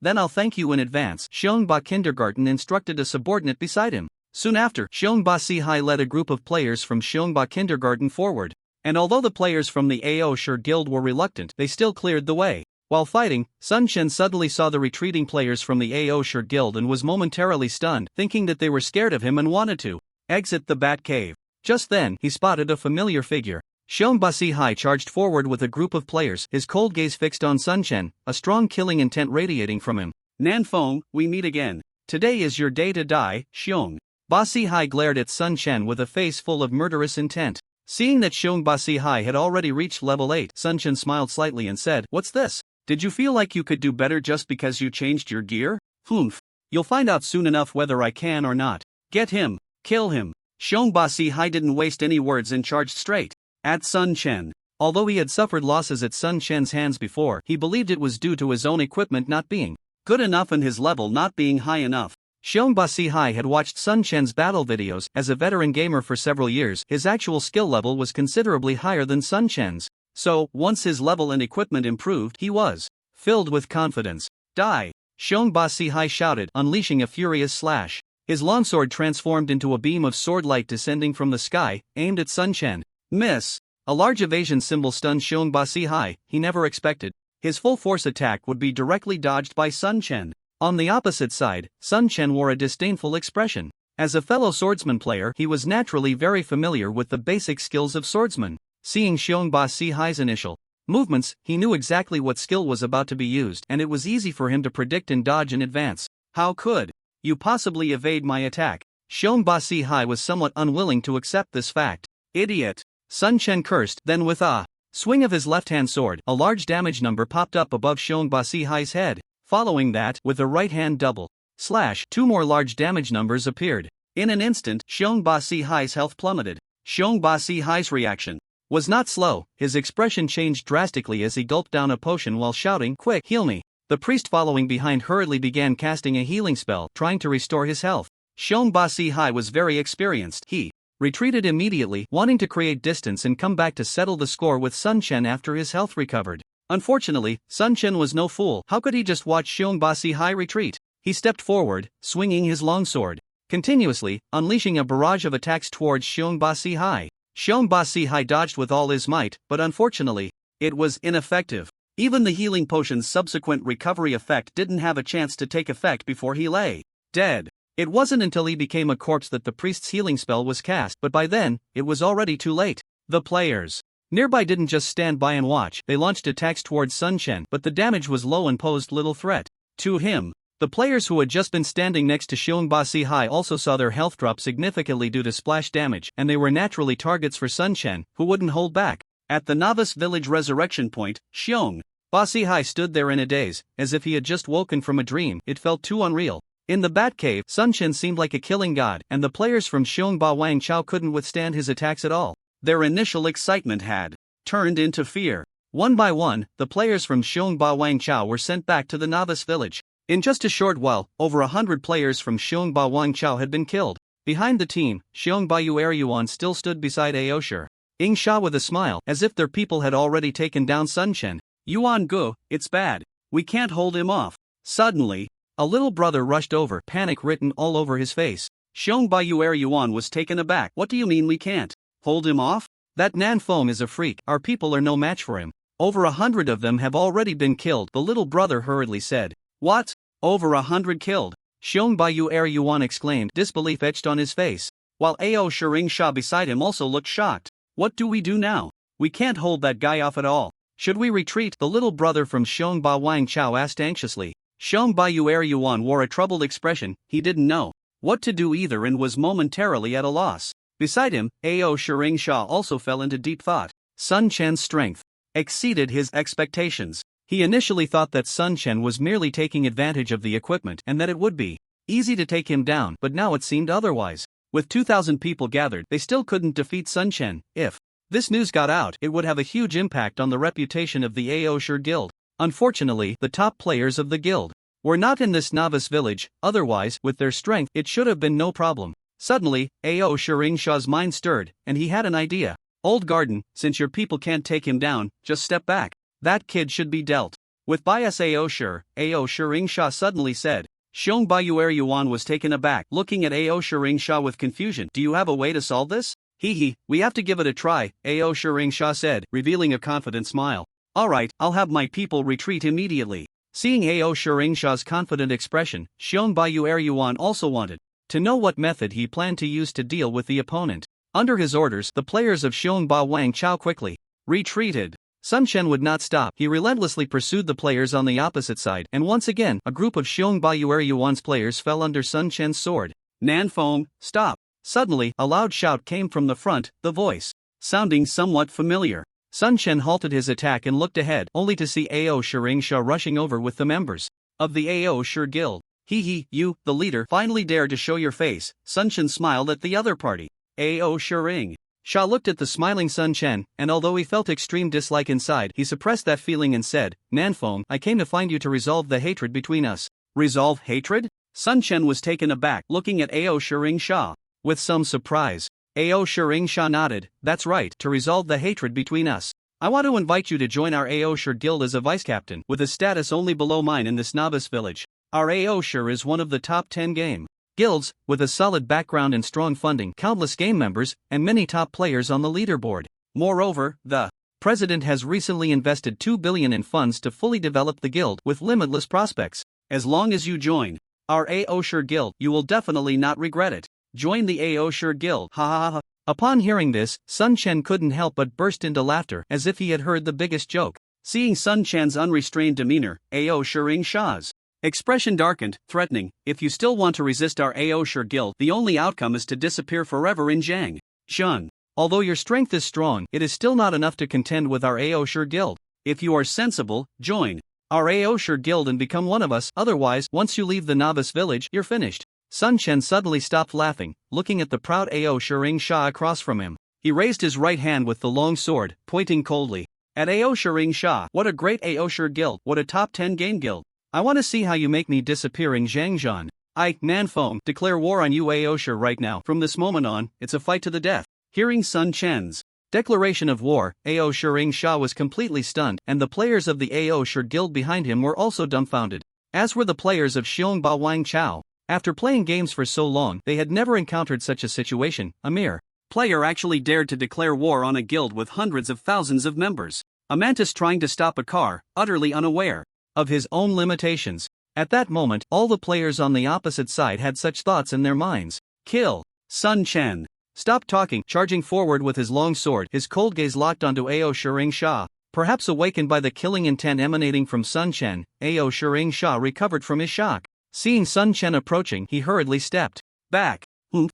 S1: Then I'll thank you in advance, Xiongba Kindergarten instructed a subordinate beside him. Soon after, Xiongba Sihai led a group of players from Xiongba Kindergarten forward. And although the players from the AO Sure Guild were reluctant, they still cleared the way. While fighting, Sun Chen suddenly saw the retreating players from the AO Sure Guild and was momentarily stunned, thinking that they were scared of him and wanted to exit the Bat Cave. Just then, he spotted a familiar figure. Xiongba Sihai charged forward with a group of players, his cold gaze fixed on Sun Chen, a strong killing intent radiating from him. Nanfeng, we meet again. Today is your day to die, Xiong. Ba Sihai glared at Sun Chen with a face full of murderous intent. Seeing that Xiongba Sihai had already reached level 8, Sun Chen smiled slightly and said, "What's this? Did you feel like you could do better just because you changed your gear? Humph. You'll find out soon enough whether I can or not. Get him. Kill him." Xiongba Sihai didn't waste any words and charged straight at Sun Chen. Although he had suffered losses at Sun Chen's hands before, he believed it was due to his own equipment not being good enough and his level not being high enough. Xiongba Hai had watched Sun Chen's battle videos. As a veteran gamer for several years, his actual skill level was considerably higher than Sun Chen's. So, once his level and equipment improved, he was filled with confidence. Die! Xiongba Hai shouted, unleashing a furious slash. His longsword transformed into a beam of sword light descending from the sky, aimed at Sun Chen. Miss! A large evasion symbol stunned Xiongba Hai. He never expected his full force attack would be directly dodged by Sun Chen. On the opposite side, Sun Chen wore a disdainful expression. As a fellow swordsman player, he was naturally very familiar with the basic skills of swordsman. Seeing Xiongba Hai's initial movements, he knew exactly what skill was about to be used, and it was easy for him to predict and dodge in advance. How could you possibly evade my attack? Xiongba Hai was somewhat unwilling to accept this fact. Idiot! Sun Chen cursed, then with a swing of his left-hand sword, a large damage number popped up above Xiongba Hai's head. Following that, with a right-hand double slash, 2 more large damage numbers appeared. In an instant, Xiongba Hai's health plummeted. Xiongba Hai's reaction was not slow. His expression changed drastically as he gulped down a potion while shouting, "Quick, heal me!" The priest following behind hurriedly began casting a healing spell, trying to restore his health. Xiongba Hai was very experienced. He retreated immediately, wanting to create distance and come back to settle the score with Sun Chen after his health recovered. Unfortunately, Sun Chen was no fool. How could he just watch Xiongba Hai retreat? He stepped forward, swinging his longsword continuously, unleashing a barrage of attacks towards Xiongba Hai. Xiongba Hai dodged with all his might, but unfortunately, it was ineffective. Even the healing potion's subsequent recovery effect didn't have a chance to take effect before he lay dead. It wasn't until he became a corpse that the priest's healing spell was cast, but by then, it was already too late. The players nearby didn't just stand by and watch, they launched attacks towards Sun Chen, but the damage was low and posed little threat to him. The players who had just been standing next to Xiongba Hai also saw their health drop significantly due to splash damage, and they were naturally targets for Sun Chen, who wouldn't hold back. At the novice village resurrection point, Xiongba Hai stood there in a daze, as if he had just woken from a dream. It felt too unreal. In the Batcave, Sun Chen seemed like a killing god, and the players from Xiongba Wangchao couldn't withstand his attacks at all. Their initial excitement had turned into fear. One by one, the players from Xiongba Wangchao were sent back to the novice village. In just a short while, over 100 players from Xiongba Wangchao had been killed. Behind the team, Xiongba Yuan still stood beside Aosher Ing Sha with a smile, as if their people had already taken down Sun Chen. Yuan Gu, it's bad. We can't hold him off. Suddenly, a little brother rushed over, panic written all over his face. Xiongba Yuan was taken aback. What do you mean we can't hold him off? That Nan Feng is a freak. Our people are no match for him. Over 100 of them have already been killed, the little brother hurriedly said. What? Over 100 killed? Xiongba Yuan exclaimed, disbelief etched on his face. While Ao Shering Sha beside him also looked shocked. What do we do now? We can't hold that guy off at all. Should we retreat? The little brother from Xiongba Wangchao asked anxiously. Xiongba Yuan wore a troubled expression. He didn't know what to do either and was momentarily at a loss. Beside him, Ao Shering Sha also fell into deep thought. Sun Chen's strength exceeded his expectations. He initially thought that Sun Chen was merely taking advantage of the equipment and that it would be easy to take him down, but now it seemed otherwise. With 2,000 people gathered, they still couldn't defeat Sun Chen. If this news got out, it would have a huge impact on the reputation of the Aosher Guild. Unfortunately, the top players of the guild were not in this novice village, otherwise, with their strength, it should have been no problem. Suddenly, Ao Shering Sha's mind stirred, and he had an idea. Old Garden, since your people can't take him down, just step back. That kid should be dealt with bias. Ao Shering Sha suddenly said. Xiongba Yuan was taken aback, looking at Ao Shering Sha with confusion. Do you have a way to solve this? We have to give it a try, Ao Shering Sha said, revealing a confident smile. Alright, I'll have my people retreat immediately. Seeing Ao Shering Sha's confident expression, Xiongba Yuan also wanted to know what method he planned to use to deal with the opponent. Under his orders, the players of Xiongba Wangchao quickly retreated. Sun Chen would not stop. He relentlessly pursued the players on the opposite side, and once again, a group of Xiongba Yuan's players fell under Sun Chen's sword. Nan Feng, stop! Suddenly, a loud shout came from the front, the voice sounding somewhat familiar. Sun Chen halted his attack and looked ahead, only to see Ao Shering Sha rushing over with the members of the Aosher Guild. You, the leader, finally dared to show your face. Sun Chen smiled at the other party. Ao Shering Sha looked at the smiling Sun Chen, and although he felt extreme dislike inside, he suppressed that feeling and said, Nanfeng, I came to find you to resolve the hatred between us. Resolve hatred? Sun Chen was taken aback, looking at Ao Shiring Sha with some surprise. Ao Shiring Sha nodded, that's right, to resolve the hatred between us. I want to invite you to join our Ao Shir guild as a vice captain, with a status only below mine in this novice village. Our Ao Shir is one of the top 10 game guilds, with a solid background and strong funding, countless game members, and many top players on the leaderboard. Moreover, the president has recently invested 2 billion in funds to fully develop the guild with limitless prospects. As long as you join our Ao Shir guild, you will definitely not regret it. Join the Ao Shir guild, ha ha ha. Upon hearing this, Sun Chen couldn't help but burst into laughter, as if he had heard the biggest joke. Seeing Sun Chen's unrestrained demeanor, Ao Shiring Sha's expression darkened, threatening, if you still want to resist our Ao Shir guild, the only outcome is to disappear forever in Jiang Shun. Although your strength is strong, it is still not enough to contend with our Ao Shir guild. If you are sensible, join our Ao Shir guild and become one of us, otherwise, once you leave the novice village, you're finished. Sun Chen suddenly stopped laughing, looking at the proud Ao Shiring Sha across from him. He raised his right hand with the long sword, pointing coldly at Ao Shiring Sha. What a great Ao Shir guild, what a top 10 game guild. I want to see how you make me disappear in Zhangzhan. I, Nanfeng, declare war on you Ao Shir right now. From this moment on, it's a fight to the death. Hearing Sun Chen's declaration of war, Ao Shiring Sha was completely stunned, and the players of the Ao Shir guild behind him were also dumbfounded. As were the players of Xiong Ba Wang Chao. After playing games for so long, they had never encountered such a situation. A mere player actually dared to declare war on a guild with hundreds of thousands of members. A mantis trying to stop a car, utterly unaware of his own limitations. At that moment, all the players on the opposite side had such thoughts in their minds. Kill Sun Chen. Stop talking, charging forward with his long sword, his cold gaze locked onto Ao Shiring Sha. Perhaps awakened by the killing intent emanating from Sun Chen, Ao Shiring Sha recovered from his shock. Seeing Sun Chen approaching, he hurriedly stepped back.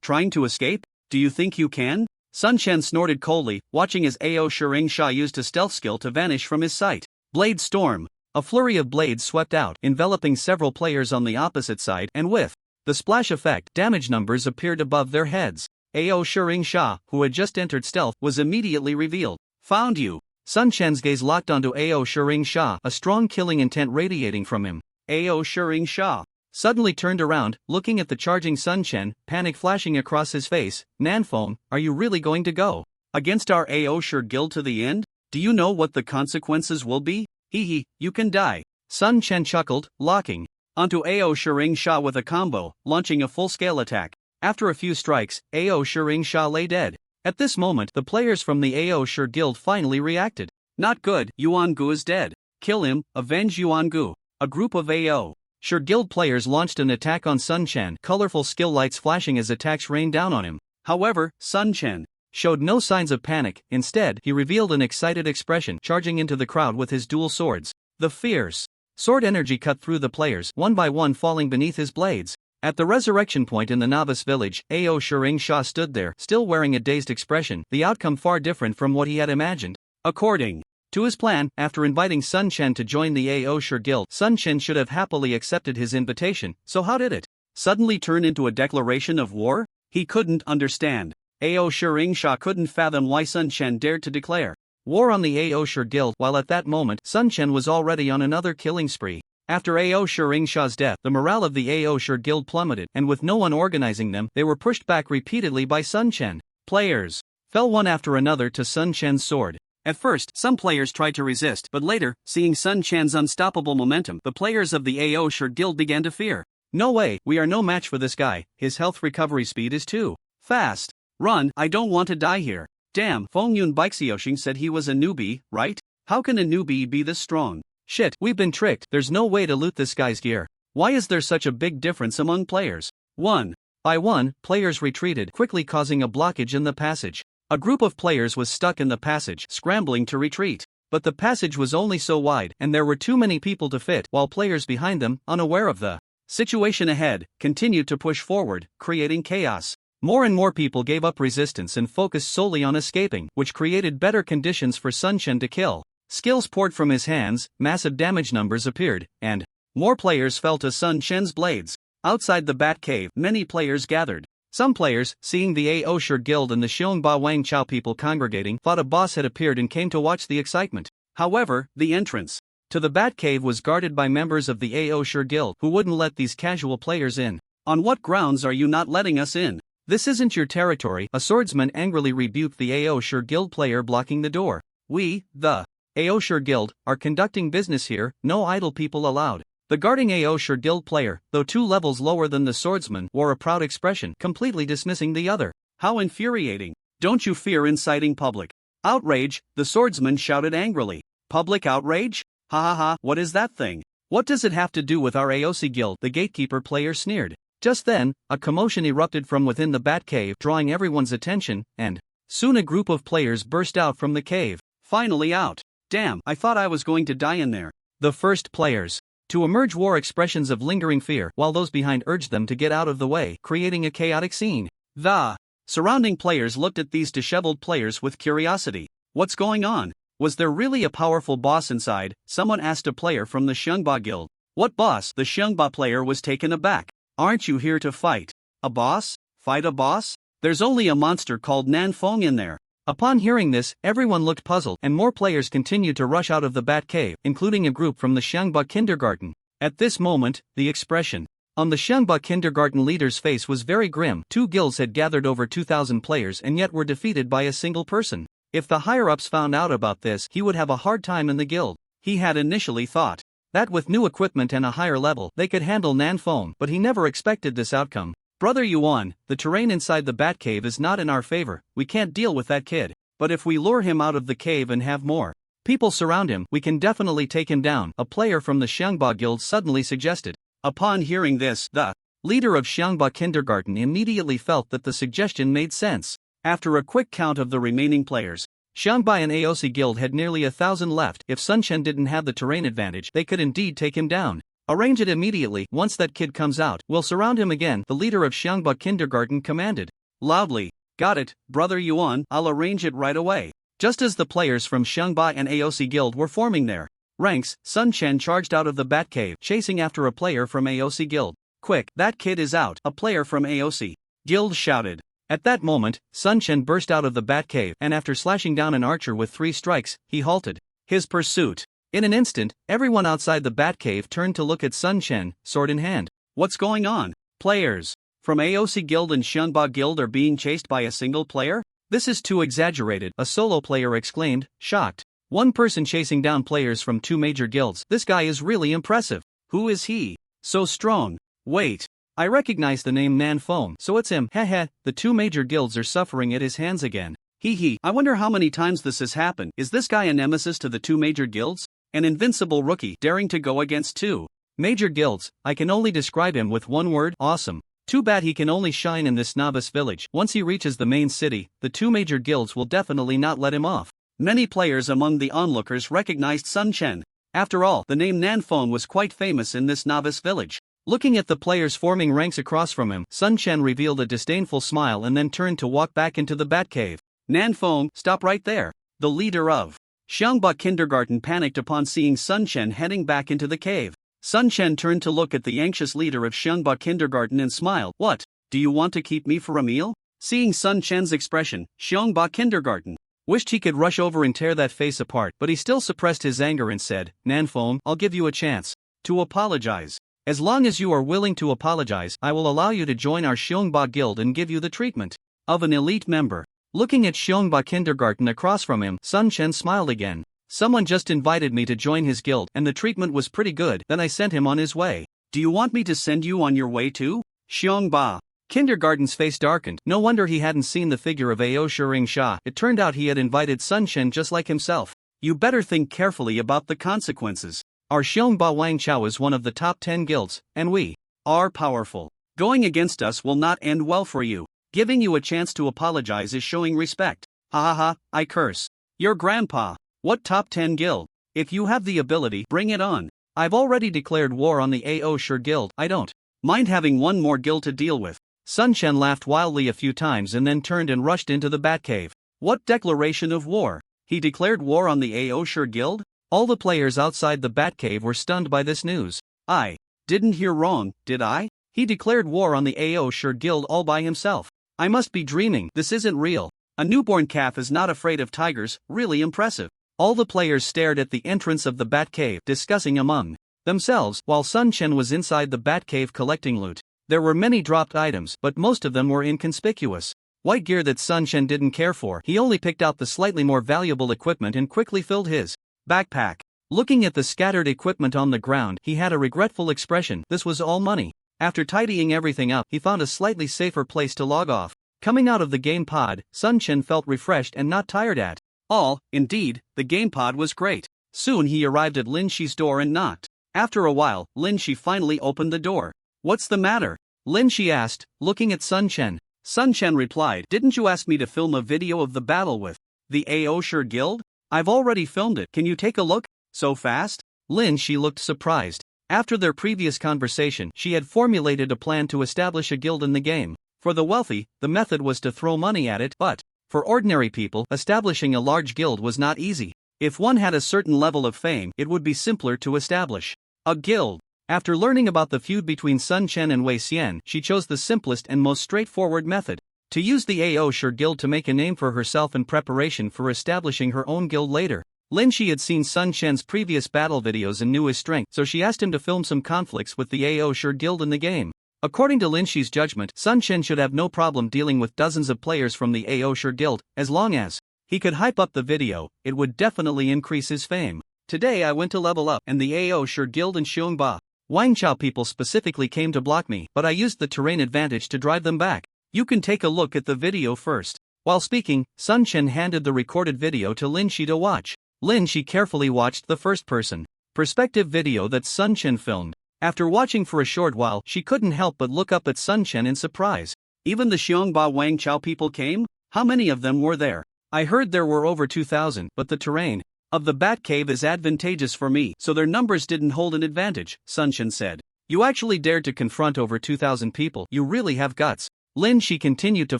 S1: Trying to escape? Do you think you can? Sun Chen snorted coldly, watching as Ao Shiring Sha used a stealth skill to vanish from his sight. Blade Storm. A flurry of blades swept out, enveloping several players on the opposite side, and with the splash effect, damage numbers appeared above their heads. Ao Shiring Sha, who had just entered stealth, was immediately revealed. Found you. Sun Chen's gaze locked onto Ao Shiring Sha, a strong killing intent radiating from him. Ao Shiring Sha suddenly turned around, looking at the charging Sun Chen, panic flashing across his face. Nanfeng, are you really going to go against our Ao Shir guild to the end? Do you know what the consequences will be? Hee, you can die. Sun Chen chuckled, locking onto Ao Shiring Sha with a combo, launching a full-scale attack. After a few strikes, Ao Shiring Sha lay dead. At this moment, the players from the Ao Shir guild finally reacted. Not good, Yuan Gu is dead. Kill him, avenge Yuan Gu. A group of Ao Shir guild players launched an attack on Sun Chen, colorful skill lights flashing as attacks rained down on him. However, Sun Chen showed no signs of panic. Instead, he revealed an excited expression, charging into the crowd with his dual swords. The fierce sword energy cut through the players, one by one falling beneath his blades. At the resurrection point in the novice village, Ao Shiring Sha stood there, still wearing a dazed expression, the outcome far different from what he had imagined. According to his plan, after inviting Sun Chen to join the Ao Shir guild, Sun Chen should have happily accepted his invitation, so how did it suddenly turn into a declaration of war? He couldn't understand. Ao Shiring Sha couldn't fathom why Sun Chen dared to declare war on the Ao Shir guild, while at that moment, Sun Chen was already on another killing spree. After Ao Shiring Sha's death, the morale of the Ao Shir guild plummeted, and with no one organizing them, they were pushed back repeatedly by Sun Chen. Players fell one after another to Sun Chen's sword. At first, some players tried to resist, but later, seeing Sun Chen's unstoppable momentum, the players of the Ao Shir guild began to fear. No way, we are no match for this guy, his health recovery speed is too fast. Run, I don't want to die here. Damn, Feng Yun Baixiaoxing said he was a newbie, right? How can a newbie be this strong? Shit, we've been tricked, there's no way to loot this guy's gear. Why is there such a big difference among players? One by one, players retreated, quickly causing a blockage in the passage. A group of players was stuck in the passage, scrambling to retreat. But the passage was only so wide, and there were too many people to fit, while players behind them, unaware of the situation ahead, continued to push forward, creating chaos. More and more people gave up resistance and focused solely on escaping, which created better conditions for Sun Chen to kill. Skills poured from his hands, massive damage numbers appeared, and more players fell to Sun Chen's blades. Outside the Bat Cave, many players gathered. Some players, seeing the Aosher Guild and the Xiongba Wang Chao people congregating, thought a boss had appeared and came to watch the excitement. However, the entrance to the Batcave was guarded by members of the Aosher Guild who wouldn't let these casual players in. "On what grounds are you not letting us in? This isn't your territory," a swordsman angrily rebuked the Aosher Guild player blocking the door. "We, the Aosher Guild, are conducting business here, no idle people allowed." The guarding Aosher Guild player, though 2 levels lower than the swordsman, wore a proud expression, completely dismissing the other. "How infuriating. Don't you fear inciting public outrage?" the swordsman shouted angrily. "Public outrage? Ha ha ha, what is that thing? What does it have to do with our AOC Guild?" the gatekeeper player sneered. Just then, a commotion erupted from within the Batcave, drawing everyone's attention, and soon a group of players burst out from the cave. "Finally out. Damn, I thought I was going to die in there." The first players to emerge wore expressions of lingering fear, while those behind urged them to get out of the way, creating a chaotic scene. The surrounding players looked at these disheveled players with curiosity. "What's going on? Was there really a powerful boss inside?" someone asked a player from the Xiongba Guild. "What boss?" the Xiongba player was taken aback. "Aren't you here to fight a boss? Fight a boss? There's only a monster called Nanfeng in there." Upon hearing this, everyone looked puzzled, and more players continued to rush out of the Batcave, including a group from the Xiongba kindergarten. At this moment, the expression on the Xiongba kindergarten leader's face was very grim. 2 guilds had gathered over 2,000 players and yet were defeated by a single person. If the higher-ups found out about this, he would have a hard time in the guild. He had initially thought that with new equipment and a higher level, they could handle Nanfeng, but he never expected this outcome. "Brother Yuan, the terrain inside the Batcave is not in our favor, we can't deal with that kid. But if we lure him out of the cave and have more people surround him, we can definitely take him down," a player from the Xiongba Guild suddenly suggested. Upon hearing this, the leader of Xiongba Kindergarten immediately felt that the suggestion made sense. After a quick count of the remaining players, Xiongba and Aosi Guild had nearly 1,000 left. If Sun Chen didn't have the terrain advantage, they could indeed take him down. "Arrange it immediately. Once that kid comes out, we'll surround him again," the leader of Xiongba Kindergarten commanded loudly. "Got it, Brother Yuan, I'll arrange it right away." Just as the players from Xiongba and Aosi Guild were forming their ranks, Sun Chen charged out of the Batcave, chasing after a player from Aosi Guild. "Quick, that kid is out," a player from Aosi Guild shouted. At that moment, Sun Chen burst out of the Batcave, and after slashing down an archer with 3 strikes, he halted his pursuit. In an instant, everyone outside the Batcave turned to look at Sun Chen, sword in hand. "What's going on? Players from Aosi Guild and Xiongba Guild are being chased by a single player? This is too exaggerated," a solo player exclaimed, shocked. "One person chasing down players from 2 major guilds. This guy is really impressive. Who is he? So strong. Wait. I recognize the name Nanfeng, so it's him. Heh, the 2 major guilds are suffering at his hands again. Hee. I wonder how many times this has happened. Is this guy a nemesis to the 2 major guilds? An invincible rookie daring to go against 2 major guilds. I can only describe him with one word: awesome. Too bad he can only shine in this novice village. Once he reaches the main city, the 2 major guilds will definitely not let him off." Many players among the onlookers recognized Sun Chen. After all, the name Nanfeng was quite famous in this novice village. Looking at the players forming ranks across from him, Sun Chen revealed a disdainful smile and then turned to walk back into the Batcave. "Nanfeng, stop right there." The leader of Xiongba Kindergarten panicked upon seeing Sun Chen heading back into the cave. Sun Chen turned to look at the anxious leader of Xiongba Kindergarten and smiled. "What? Do you want to keep me for a meal?" Seeing Sun Chen's expression, Xiongba Kindergarten wished he could rush over and tear that face apart, but he still suppressed his anger and said, "Nanfeng, I'll give you a chance to apologize. As long as you are willing to apologize, I will allow you to join our Xiongba Guild and give you the treatment of an elite member." Looking at Xiongba Kindergarten across from him, Sun Chen smiled again. "Someone just invited me to join his guild, and the treatment was pretty good, then I sent him on his way. Do you want me to send you on your way too?" Xiongba Kindergarten's face darkened. No wonder he hadn't seen the figure of Ao Shiring Sha. It turned out he had invited Sun Chen just like himself. "You better think carefully about the consequences. Our Xiongba Wang Chao is one of the top 10 guilds, and we are powerful. Going against us will not end well for you. Giving you a chance to apologize is showing respect. Ha, I curse your grandpa. What top 10 guild? If you have the ability, bring it on. I've already declared war on the AO Shur Guild. I don't mind having one more guild to deal with." Sun Chen laughed wildly a few times and then turned and rushed into the Batcave. "What declaration of war? He declared war on the AO Shur Guild?" All the players outside the Batcave were stunned by this news. "I didn't hear wrong, did I? He declared war on the Aosher Guild all by himself. I must be dreaming, this isn't real. A newborn calf is not afraid of tigers, really impressive. All the players stared at the entrance of the Bat Cave, discussing among themselves, while Sun Chen was inside the Bat Cave collecting loot. There were many dropped items, but most of them were inconspicuous. White gear that Sun Chen didn't care for. He only picked out the slightly more valuable equipment and quickly filled his backpack. Looking at the scattered equipment on the ground, he had a regretful expression. This was all money. After tidying everything up, he found a slightly safer place to log off. Coming out of the game pod, Sun Chen felt refreshed and not tired at all. Indeed, the game pod was great. Soon he arrived at Lin Shi's door and knocked. After a while, Lin Shi finally opened the door. "What's the matter?" Lin Shi asked, looking at Sun Chen. Sun Chen replied, "Didn't you ask me to film a video of the battle with the Aosher Guild? I've already filmed it. Can you take a look?" "So fast?" Lin Shi looked surprised. After their previous conversation, she had formulated a plan to establish a guild in the game. For the wealthy, the method was to throw money at it, but for ordinary people, establishing a large guild was not easy. If one had a certain level of fame, it would be simpler to establish a guild. After learning about the feud between Sun Chen and Wei Xian, she chose the simplest and most straightforward method: to use the Aosher Guild to make a name for herself in preparation for establishing her own guild later. Lin Shi had seen Sun Chen's previous battle videos and knew his strength, so she asked him to film some conflicts with the Aosher Guild in the game. According to Lin Shi's judgment, Sun Chen should have no problem dealing with dozens of players from the Aosher Guild, as long as he could hype up the video. It would definitely increase his fame. "Today I went to level up, and the Aosher Guild and Xiongba Wangchao people specifically came to block me, but I used the terrain advantage to drive them back. You can take a look at the video first." While speaking, Sun Chen handed the recorded video to Lin Shi to watch. Lin Shi carefully watched the first-person perspective video that Sun Chen filmed. After watching for a short while, she couldn't help but look up at Sun Chen in surprise. "Even the Xiongba Wangchao people came? How many of them were there? I heard there were over 2,000, but the terrain of the Bat Cave is advantageous for me, so their numbers didn't hold an advantage," Sun Chen said. "You actually dared to confront over 2,000 people. You really have guts." Lin Shi continued to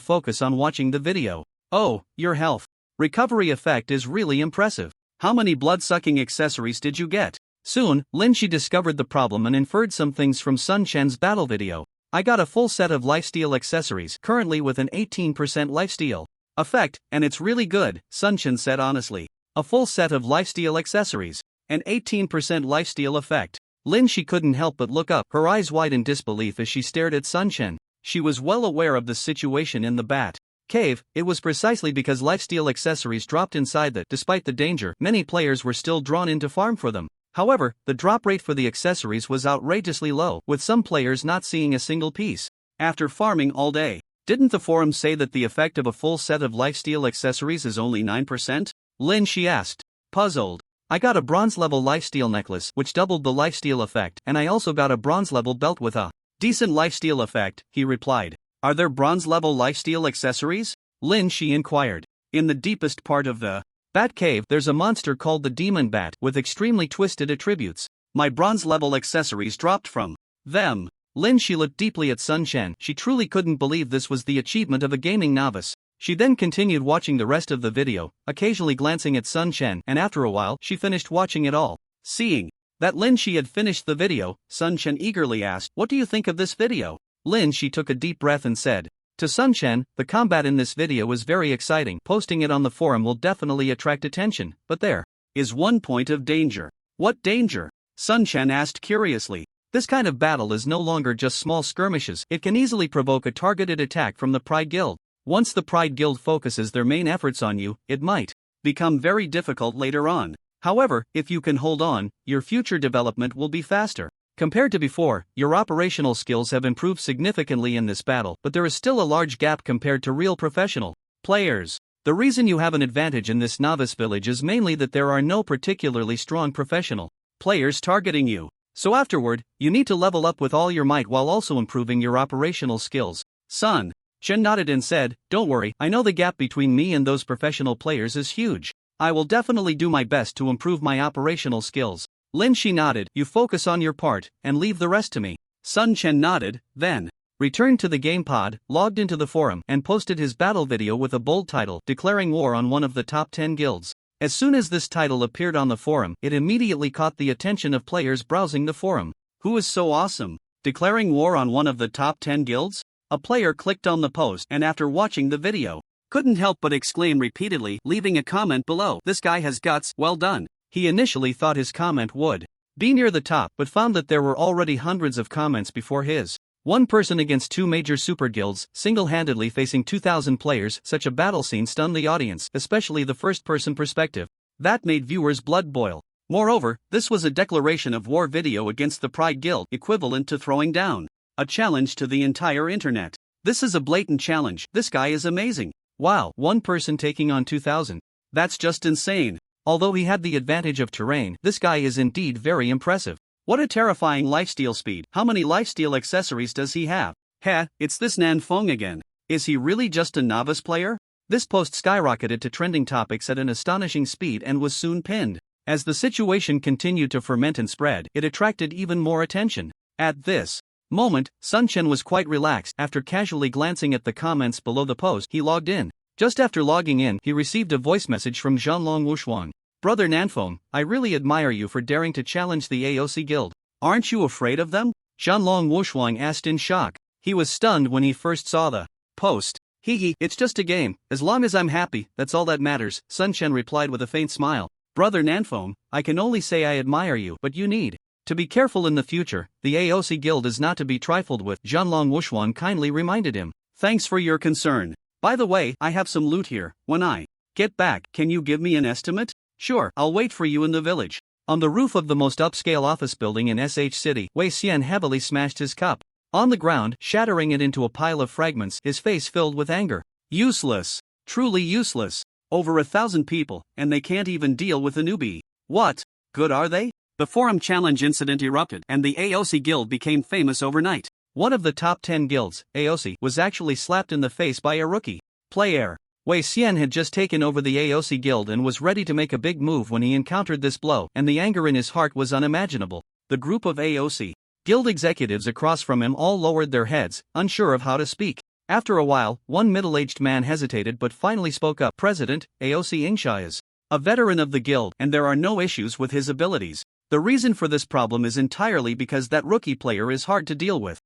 S1: focus on watching the video. "Oh, your health recovery effect is really impressive. How many blood-sucking accessories did you get?" Soon, Lin Shi discovered the problem and inferred some things from Sun Chen's battle video. "I got a full set of lifesteal accessories, currently with an 18% lifesteal effect, and it's really good," Sun Chen said honestly. A full set of lifesteal accessories, an 18% lifesteal effect. Lin Shi couldn't help but look up, her eyes wide in disbelief as she stared at Sun Chen. She was well aware of the situation in the Bat Cave. It was precisely because lifesteal accessories dropped inside that, despite the danger, many players were still drawn in to farm for them. However, the drop rate for the accessories was outrageously low, with some players not seeing a single piece after farming all day. Didn't the forum say that the effect of a full set of lifesteal accessories is only 9%? Lin Shi asked, puzzled. "I got a bronze-level lifesteal necklace, which doubled the lifesteal effect, and I also got a bronze-level belt with a decent lifesteal effect," he replied. "Are there bronze-level lifesteal accessories?" Lin Shi inquired. "In the deepest part of the Bat Cave, there's a monster called the Demon Bat, with extremely twisted attributes. My bronze-level accessories dropped from them." Lin Shi looked deeply at Sun Chen. She truly couldn't believe this was the achievement of a gaming novice. She then continued watching the rest of the video, occasionally glancing at Sun Chen, and after a while, she finished watching it all. Seeing that Lin Shi had finished the video, Sun Chen eagerly asked, "What do you think of this video?" Lin Shi took a deep breath and said to Sun Chen, "The combat in this video was very exciting. Posting it on the forum will definitely attract attention, but there is one point of danger." "What danger?" Sun Chen asked curiously. "This kind of battle is no longer just small skirmishes. It can easily provoke a targeted attack from the Pride Guild. Once the Pride Guild focuses their main efforts on you, it might become very difficult later on. However, if you can hold on, your future development will be faster. Compared to before, your operational skills have improved significantly in this battle, but there is still a large gap compared to real professional players. The reason you have an advantage in this novice village is mainly that there are no particularly strong professional players targeting you. So afterward, you need to level up with all your might while also improving your operational skills." Sun Chen nodded and said, "Don't worry, I know the gap between me and those professional players is huge. I will definitely do my best to improve my operational skills." Lin Shi nodded. "You focus on your part, and leave the rest to me." Sun Chen nodded, then returned to the game pod, logged into the forum, and posted his battle video with a bold title, declaring war on one of the top 10 guilds. As soon as this title appeared on the forum, it immediately caught the attention of players browsing the forum. "Who is so awesome? declaring war on one of the top 10 guilds? A player clicked on the post and after watching the video, couldn't help but exclaim repeatedly, leaving a comment below. This guy has guts, well done. He initially thought his comment would be near the top but found that there were already hundreds of comments before his. One person against two major super guilds, single-handedly facing 2,000 players. Such a battle scene stunned the audience, especially the first-person perspective. That made viewers' blood boil. Moreover, this was a declaration of war video against the Pride Guild, equivalent to throwing down a challenge to the entire internet. This is a blatant challenge. This guy is amazing. Wow, one person taking on 2,000. That's just insane. Although he had the advantage of terrain, this guy is indeed very impressive. What a terrifying lifesteal speed. How many lifesteal accessories does he have? Heh, it's this Nan Feng again. Is he really just a novice player? This post skyrocketed to trending topics at an astonishing speed and was soon pinned. As the situation continued to ferment and spread, it attracted even more attention. At this moment, Sun Chen was quite relaxed. After casually glancing at the comments below the post, he logged in. Just after logging in, he received a voice message from Zhanlong Wushuang. Brother Nanfeng, I really admire you for daring to challenge the AOC Guild. Aren't you afraid of them? Zhanlong Wushuang asked in shock. He was stunned when he first saw the post. Hee, it's just a game. As long as I'm happy, that's all that matters, Sun Chen replied with a faint smile. Brother Nanfeng, I can only say I admire you, but you need to be careful in the future. The AOC Guild is not to be trifled with, Zhanlong Wushuang kindly reminded him. Thanks for your concern. By the way, I have some loot here. When I get back, can you give me an estimate? Sure, I'll wait for you in the village. On the roof of the most upscale office building in SH City, Wei Xian heavily smashed his cup on the ground, shattering it into a pile of fragments, his face filled with anger. Useless. Truly useless. Over 1,000 people, and they can't even deal with a newbie. What good are they? The forum challenge incident erupted, and the AOC Guild became famous overnight. One of the top 10 guilds, AOC, was actually slapped in the face by a rookie player. Wei Xian had just taken over the AOC Guild and was ready to make a big move when he encountered this blow, and the anger in his heart was unimaginable. The group of AOC Guild executives across from him all lowered their heads, unsure of how to speak. After a while, one middle-aged man hesitated but finally spoke up. President, AOC Ingxia is a veteran of the guild, and there are no issues with his abilities. The reason for this problem is entirely because that rookie player is hard to deal with.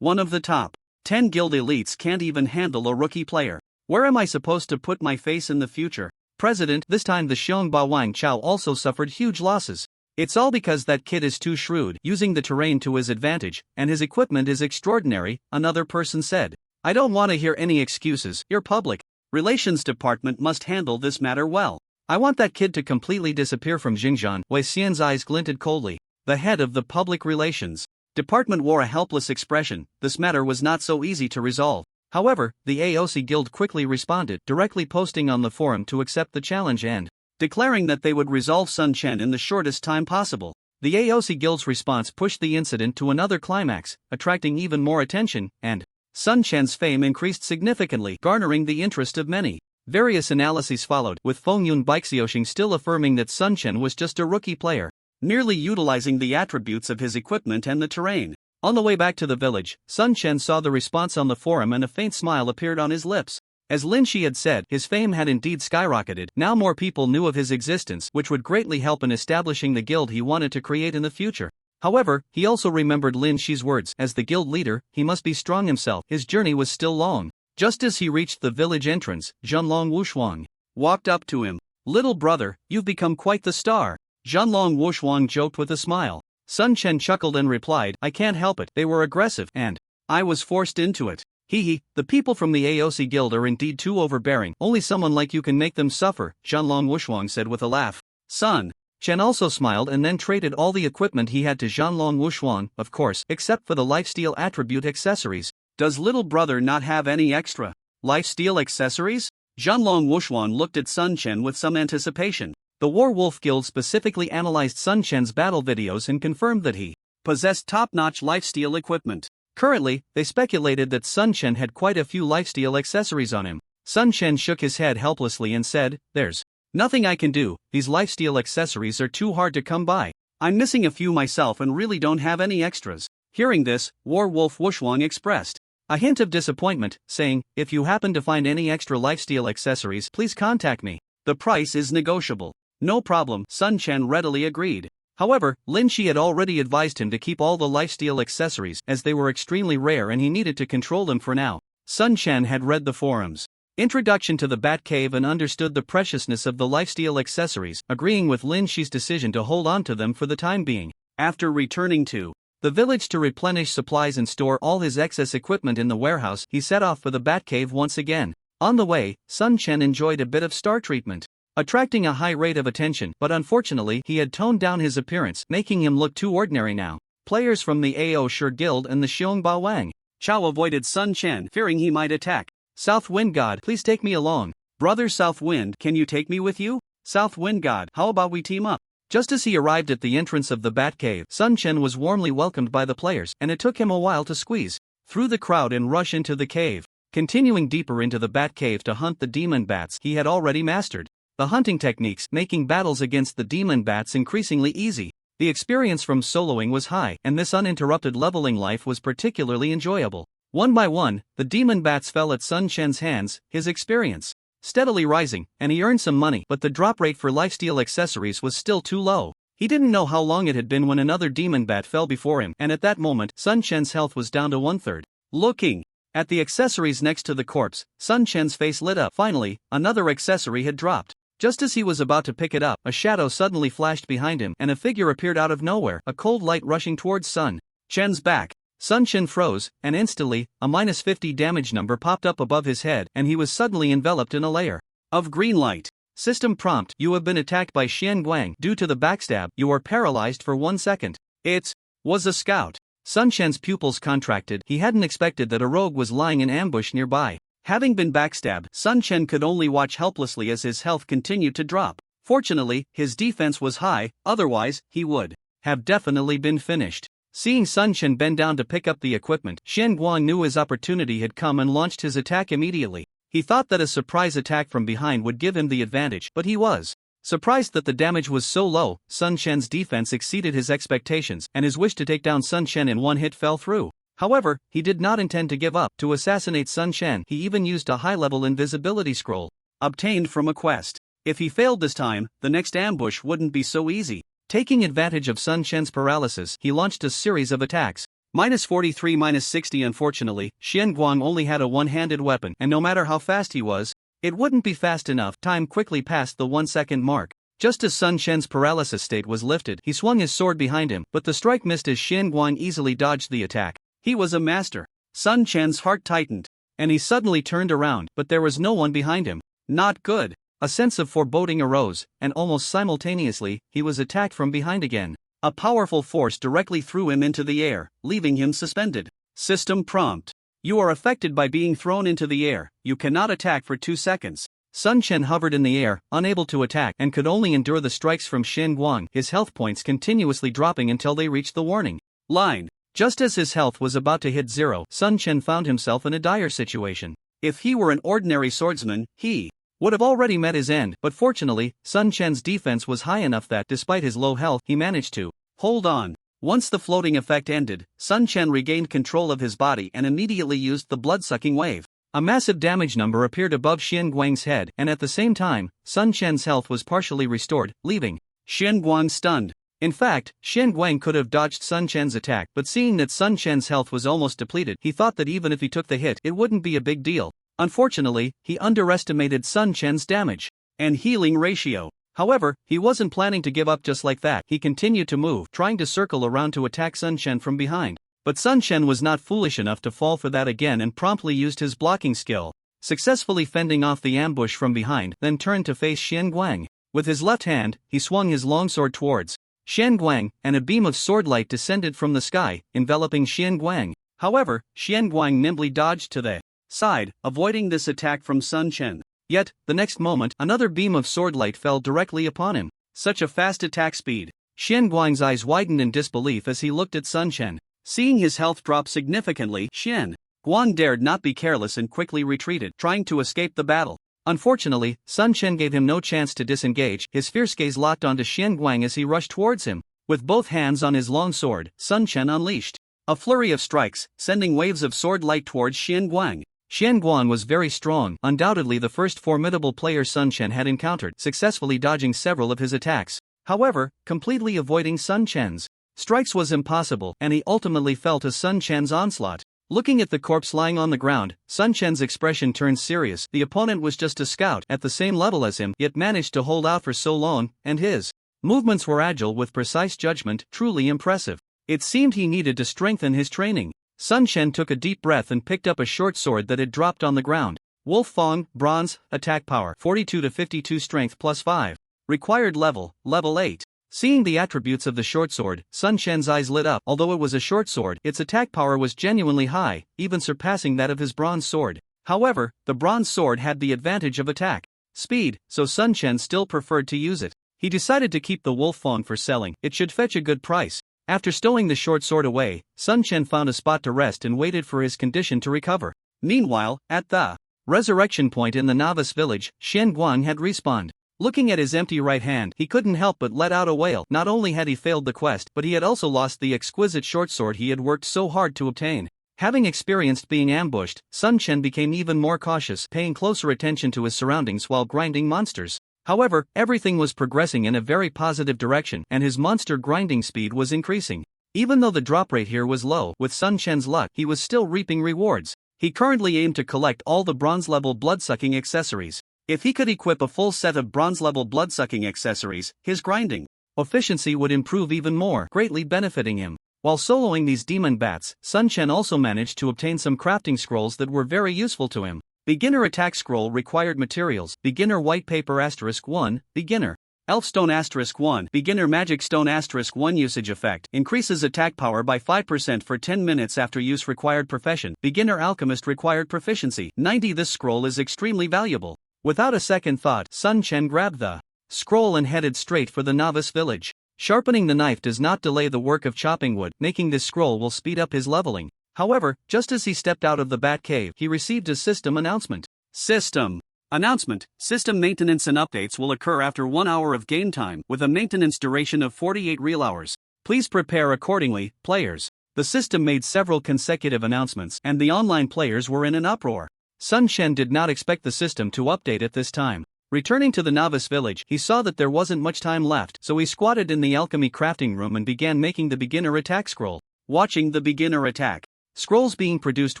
S1: One of the top 10 guild elites can't even handle a rookie player. Where am I supposed to put my face in the future? President, this time the Xiongba Wang Chao also suffered huge losses. It's all because that kid is too shrewd, using the terrain to his advantage, and his equipment is extraordinary, another person said. I don't want to hear any excuses. Your public relations department must handle this matter well. I want that kid to completely disappear from Xinjiang. Wei Xian's eyes glinted coldly. The head of the public relations department wore a helpless expression. This matter was not so easy to resolve. However, the AOC Guild quickly responded, directly posting on the forum to accept the challenge and declaring that they would resolve Sun Chen in the shortest time possible. The AOC Guild's response pushed the incident to another climax, attracting even more attention, and Sun Chen's fame increased significantly, garnering the interest of many. Various analyses followed, with Feng Yun Baixiuxing still affirming that Sun Chen was just a rookie player, merely utilizing the attributes of his equipment and the terrain. On the way back to the village, Sun Chen saw the response on the forum and a faint smile appeared on his lips. As Lin Shi had said, his fame had indeed skyrocketed. Now more people knew of his existence, which would greatly help in establishing the guild he wanted to create in the future. However, he also remembered Lin Shi's words. As the guild leader, he must be strong himself. His journey was still long. Just as he reached the village entrance, Zhanlong Wushuang walked up to him. Little brother, you've become quite the star. Zhanlong Wushuang joked with a smile. Sun Chen chuckled and replied, I can't help it, they were aggressive, and I was forced into it. Hee, the people from the AOC Guild are indeed too overbearing. Only someone like you can make them suffer, Zhanlong Wushuang said with a laugh. Sun Chen also smiled and then traded all the equipment he had to Zhanlong Wushuang, of course, except for the lifesteal attribute accessories. Does little brother not have any extra lifesteal accessories? Zhanlong Wushuang looked at Sun Chen with some anticipation. The Warwolf Guild specifically analyzed Sun Chen's battle videos and confirmed that he possessed top-notch lifesteal equipment. Currently, they speculated that Sun Chen had quite a few lifesteal accessories on him. Sun Chen shook his head helplessly and said, There's nothing I can do, these lifesteal accessories are too hard to come by. I'm missing a few myself and really don't have any extras. Hearing this, Warwolf Wushuang expressed a hint of disappointment, saying, If you happen to find any extra lifesteal accessories, please contact me. The price is negotiable. No problem, Sun Chen readily agreed. However, Lin Shi had already advised him to keep all the lifesteal accessories as they were extremely rare and he needed to control them for now. Sun Quan had read the forums. Introduction to the Batcave and understood the preciousness of the lifesteal accessories, agreeing with Lin Shi's decision to hold on to them for the time being. After returning to the village to replenish supplies and store all his excess equipment in the warehouse, he set off for the Batcave once again. On the way, Sun Quan enjoyed a bit of star treatment, attracting a high rate of attention, but unfortunately he had toned down his appearance, making him look too ordinary now. Players from the Ao Shi Guild and the Xiongba Wang Chao avoided Sun Quan, fearing he might attack. South Wind God, please take me along. Brother South Wind, can you take me with you? South Wind God, how about we team up? Just as he arrived at the entrance of the Batcave, Sun Quan was warmly welcomed by the players, and it took him a while to squeeze through the crowd and rush into the cave. Continuing deeper into the Batcave to hunt the demon bats he had already mastered the hunting techniques, making battles against the demon bats increasingly easy. The experience from soloing was high, and this uninterrupted leveling life was particularly enjoyable. One by one, the demon bats fell at Sun Quan's hands, his experience steadily rising, and he earned some money, but the drop rate for lifesteal accessories was still too low. He didn't know how long it had been when another demon bat fell before him, and at that moment, Sun Quan's health was down to 1/3. Looking at the accessories next to the corpse, Sun Quan's face lit up. Finally, another accessory had dropped. Just as he was about to pick it up, a shadow suddenly flashed behind him and a figure appeared out of nowhere, a cold light rushing towards Sun Quan's back. Sun Quan froze, and instantly, a -50 damage number popped up above his head and he was suddenly enveloped in a layer of green light. System prompt: you have been attacked by Xian Guang. Due to the backstab, you are paralyzed for 1 second. It was a scout. Sun Quan's pupils contracted. He hadn't expected that a rogue was lying in ambush nearby. Having been backstabbed, Sun Quan could only watch helplessly as his health continued to drop. Fortunately, his defense was high, otherwise, he would have definitely been finished. Seeing Sun Quan bend down to pick up the equipment, Xian Guang knew his opportunity had come and launched his attack immediately. He thought that a surprise attack from behind would give him the advantage, but he was surprised that the damage was so low. Sun Quan's defense exceeded his expectations, and his wish to take down Sun Quan in one hit fell through. However, he did not intend to give up. To assassinate Sun Quan, he even used a high-level invisibility scroll obtained from a quest. If he failed this time, the next ambush wouldn't be so easy. Taking advantage of Sun Quan's paralysis, he launched a series of attacks. -43, -60. Unfortunately, Xian Guang only had a one-handed weapon, and no matter how fast he was, it wouldn't be fast enough. Time quickly passed the 1-second mark. Just as Sun Quan's paralysis state was lifted, he swung his sword behind him, but the strike missed as Xian Guang easily dodged the attack. He was a master. Sun Quan's heart tightened, and he suddenly turned around, but there was no one behind him. Not good. A sense of foreboding arose, and almost simultaneously, he was attacked from behind again. A powerful force directly threw him into the air, leaving him suspended. System prompt: you are affected by being thrown into the air. You cannot attack for 2 seconds. Sun Quan hovered in the air, unable to attack, and could only endure the strikes from Xian Guang, his health points continuously dropping until they reached the warning line. Just as his health was about to hit 0, Sun Quan found himself in a dire situation. If he were an ordinary swordsman, he would have already met his end, but fortunately, Sun Quan's defense was high enough that, despite his low health, he managed to hold on. Once the floating effect ended, Sun Quan regained control of his body and immediately used the blood-sucking wave. A massive damage number appeared above Xian Guang's head, and at the same time, Sun Quan's health was partially restored, leaving Xian Guang stunned. In fact, Xian Guang could have dodged Sun Quan's attack, but seeing that Sun Quan's health was almost depleted, he thought that even if he took the hit, it wouldn't be a big deal. Unfortunately, he underestimated Sun Quan's damage and healing ratio. However, he wasn't planning to give up just like that. He continued to move, trying to circle around to attack Sun Quan from behind. But Sun Quan was not foolish enough to fall for that again and promptly used his blocking skill, successfully fending off the ambush from behind, then turned to face Xian Guang. With his left hand, he swung his longsword towards Xian Guang, and a beam of swordlight descended from the sky, enveloping Xian Guang. However, Xian Guang nimbly dodged to the side, avoiding this attack from Sun Quan. Yet, the next moment, another beam of swordlight fell directly upon him. Such a fast attack speed. Xian Guang's eyes widened in disbelief as he looked at Sun Quan. Seeing his health drop significantly, Xian Guang dared not be careless and quickly retreated, trying to escape the battle. Unfortunately, Sun Quan gave him no chance to disengage. His fierce gaze locked onto Xian Guang as he rushed towards him. With both hands on his long sword, Sun Quan unleashed a flurry of strikes, sending waves of sword light towards Xian Guang. Xian Guang was very strong, undoubtedly the first formidable player Sun Quan had encountered, successfully dodging several of his attacks. However, completely avoiding Sun Chen's strikes was impossible, and he ultimately fell to Sun Chen's onslaught. Looking at the corpse lying on the ground, Sun Chen's expression turned serious. The opponent was just a scout at the same level as him, yet managed to hold out for so long, and his movements were agile with precise judgment, truly impressive. It seemed he needed to strengthen his training. Sun Chen took a deep breath and picked up a short sword that had dropped on the ground. Wolf Fong, bronze, attack power 42 to 52, strength plus 5. Required level 8. Seeing the attributes of the short sword, Sun Chen's eyes lit up. Although it was a short sword, its attack power was genuinely high, even surpassing that of his bronze sword. However, the bronze sword had the advantage of attack speed, so Sun Chen still preferred to use it. He decided to keep the Wolf Fong for selling. It should fetch a good price. After stowing the short sword away, Sun Chen found a spot to rest and waited for his condition to recover. Meanwhile, at the resurrection point in the novice village, Shen Guang had respawned. Looking at his empty right hand, he couldn't help but let out a wail. Not only had he failed the quest, but he had also lost the exquisite short sword he had worked so hard to obtain. Having experienced being ambushed, Sun Chen became even more cautious, paying closer attention to his surroundings while grinding monsters. However, everything was progressing in a very positive direction, and his monster grinding speed was increasing. Even though the drop rate here was low, with Sun Chen's luck, he was still reaping rewards. He currently aimed to collect all the bronze-level blood-sucking accessories. If he could equip a full set of bronze-level blood-sucking accessories, his grinding efficiency would improve even more, greatly benefiting him. While soloing these demon bats, Sun Chen also managed to obtain some crafting scrolls that were very useful to him. Beginner attack scroll required materials: beginner white paper *1, beginner elf stone *1, beginner magic stone *1. Usage effect: increases attack power by 5% for 10 minutes after use. Required profession: beginner alchemist. Required proficiency 90. This scroll is extremely valuable. Without a second thought, Sun Chen grabbed the scroll and headed straight for the novice village. Sharpening the knife does not delay the work of chopping wood, making this scroll will speed up his leveling. However, just as he stepped out of the bat cave, he received a system announcement. System announcement: system maintenance and updates will occur after 1 hour of game time, with a maintenance duration of 48 real hours. Please prepare accordingly, players. The system made several consecutive announcements, and the online players were in an uproar. Sun Chen did not expect the system to update at this time. Returning to the novice village, he saw that there wasn't much time left, so he squatted in the alchemy crafting room and began making the beginner attack scroll. Watching the beginner attack scrolls being produced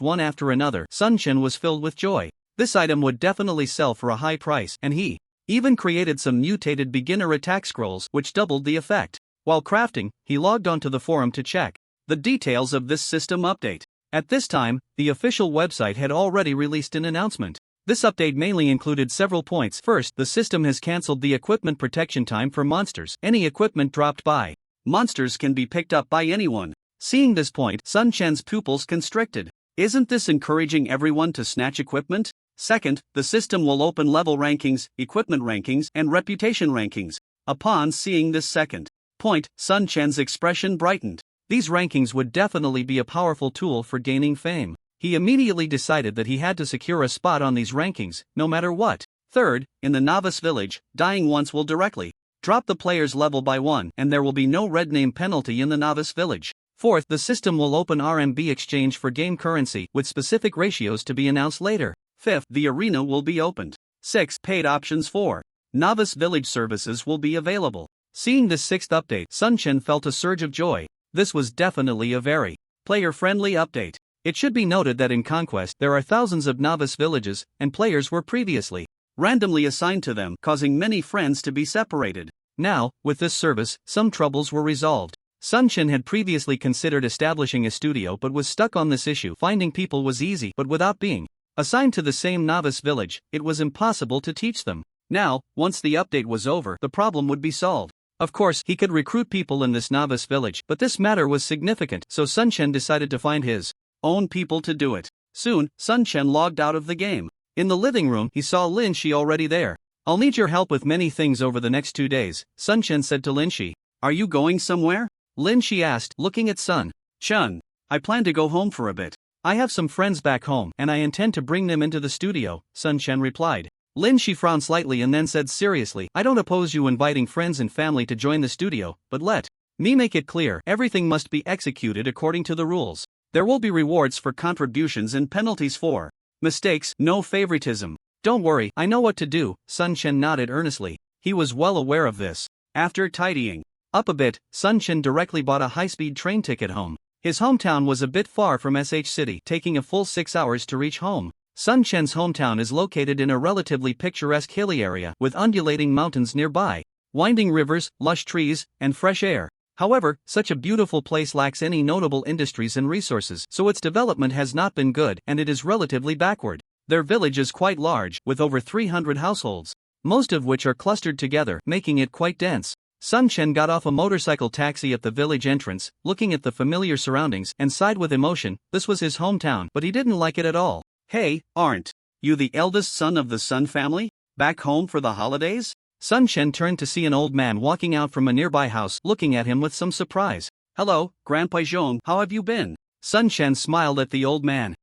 S1: one after another, Sun Chen was filled with joy. This item would definitely sell for a high price, and he even created some mutated beginner attack scrolls which doubled the effect. While crafting, he logged onto the forum to check the details of this system update. At this time, the official website had already released an announcement. This update mainly included several points. First, the system has cancelled the equipment protection time for monsters. Any equipment dropped by monsters can be picked up by anyone. Seeing this point, Sun Chen's pupils constricted. Isn't this encouraging everyone to snatch equipment? Second, the system will open level rankings, equipment rankings, and reputation rankings. Upon seeing this second point, Sun Chen's expression brightened. These rankings would definitely be a powerful tool for gaining fame. He immediately decided that he had to secure a spot on these rankings, no matter what. Third, in the novice village, dying once will directly drop the player's level by 1, and there will be no red name penalty in the novice village. Fourth, the system will open RMB exchange for game currency, with specific ratios to be announced later. Fifth, the arena will be opened. Sixth, paid options for novice village services will be available. Seeing this sixth update, Sun Chen felt a surge of joy. This was definitely a very player-friendly update. It should be noted that in Conquest there are thousands of novice villages, and players were previously randomly assigned to them, causing many friends to be separated. Now, with this service, some troubles were resolved. Sun Chen had previously considered establishing a studio but was stuck on this issue. Finding people was easy, but without being assigned to the same novice village, it was impossible to teach them. Now, once the update was over, the problem would be solved. Of course, he could recruit people in this novice village, but this matter was significant, so Sun Chen decided to find his own people to do it. Soon, Sun Chen logged out of the game. In the living room, he saw Lin Shi already there. "I'll need your help with many things over the next 2 days," Sun Chen said to Lin Shi. "Are you going somewhere?" Lin Shi asked, looking at Sun Chen. "I plan to go home for a bit. I have some friends back home, and I intend to bring them into the studio," Sun Chen replied. Lin Shi frowned slightly and then said seriously, "I don't oppose you inviting friends and family to join the studio, but let me make it clear, everything must be executed according to the rules. There will be rewards for contributions and penalties for mistakes, no favoritism." "Don't worry, I know what to do," Sun Chen nodded earnestly. He was well aware of this. After tidying up a bit, Sun Chen directly bought a high-speed train ticket home. His hometown was a bit far from SH City, taking a full 6 hours to reach home. Sun Chen's hometown is located in a relatively picturesque hilly area with undulating mountains nearby, winding rivers, lush trees, and fresh air. However, such a beautiful place lacks any notable industries and resources, so its development has not been good and it is relatively backward. Their village is quite large, with over 300 households, most of which are clustered together, making it quite dense. Sun Chen got off a motorcycle taxi at the village entrance, looking at the familiar surroundings, and sighed with emotion. This was his hometown, but he didn't like it at all.
S2: Hey, aren't you the eldest son of the Sun family? Back home for the holidays?
S1: Sun Chen turned to see an old man walking out from a nearby house, looking at him with some surprise.
S2: Hello, Grandpa Zhong, how have you been?
S1: Sun Chen smiled at the old man.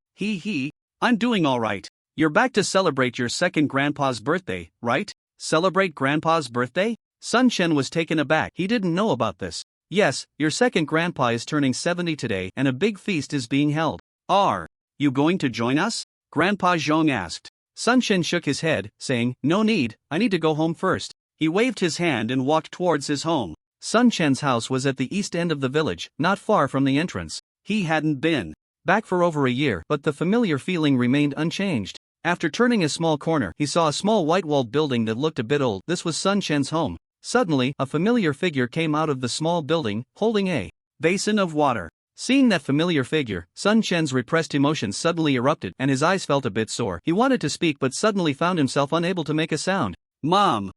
S2: I'm doing alright. You're back to celebrate your second grandpa's birthday, right? Celebrate grandpa's birthday?
S1: Sun Chen was taken aback. He didn't know about this. Yes, your second grandpa is turning 70 today and a big feast is being held.
S2: Are you going to join us? Grandpa Zhong asked.
S1: Sun Chen shook his head, saying, no need, I need to go home first.
S2: He waved his hand and walked towards his home.
S1: Sun Chen's house was at the east end of the village, not far from the entrance.
S2: He hadn't been
S1: back for over a year, but the familiar feeling remained unchanged. After turning a small corner, he saw a small white-walled building that looked a bit old. This was Sun Chen's home. Suddenly, a familiar figure came out of the small building, holding a
S2: basin of water.
S1: Seeing that familiar figure, Sun Chen's repressed emotions suddenly erupted and his eyes felt a bit sore. He wanted to speak but suddenly found himself unable to make a sound.
S2: Mom!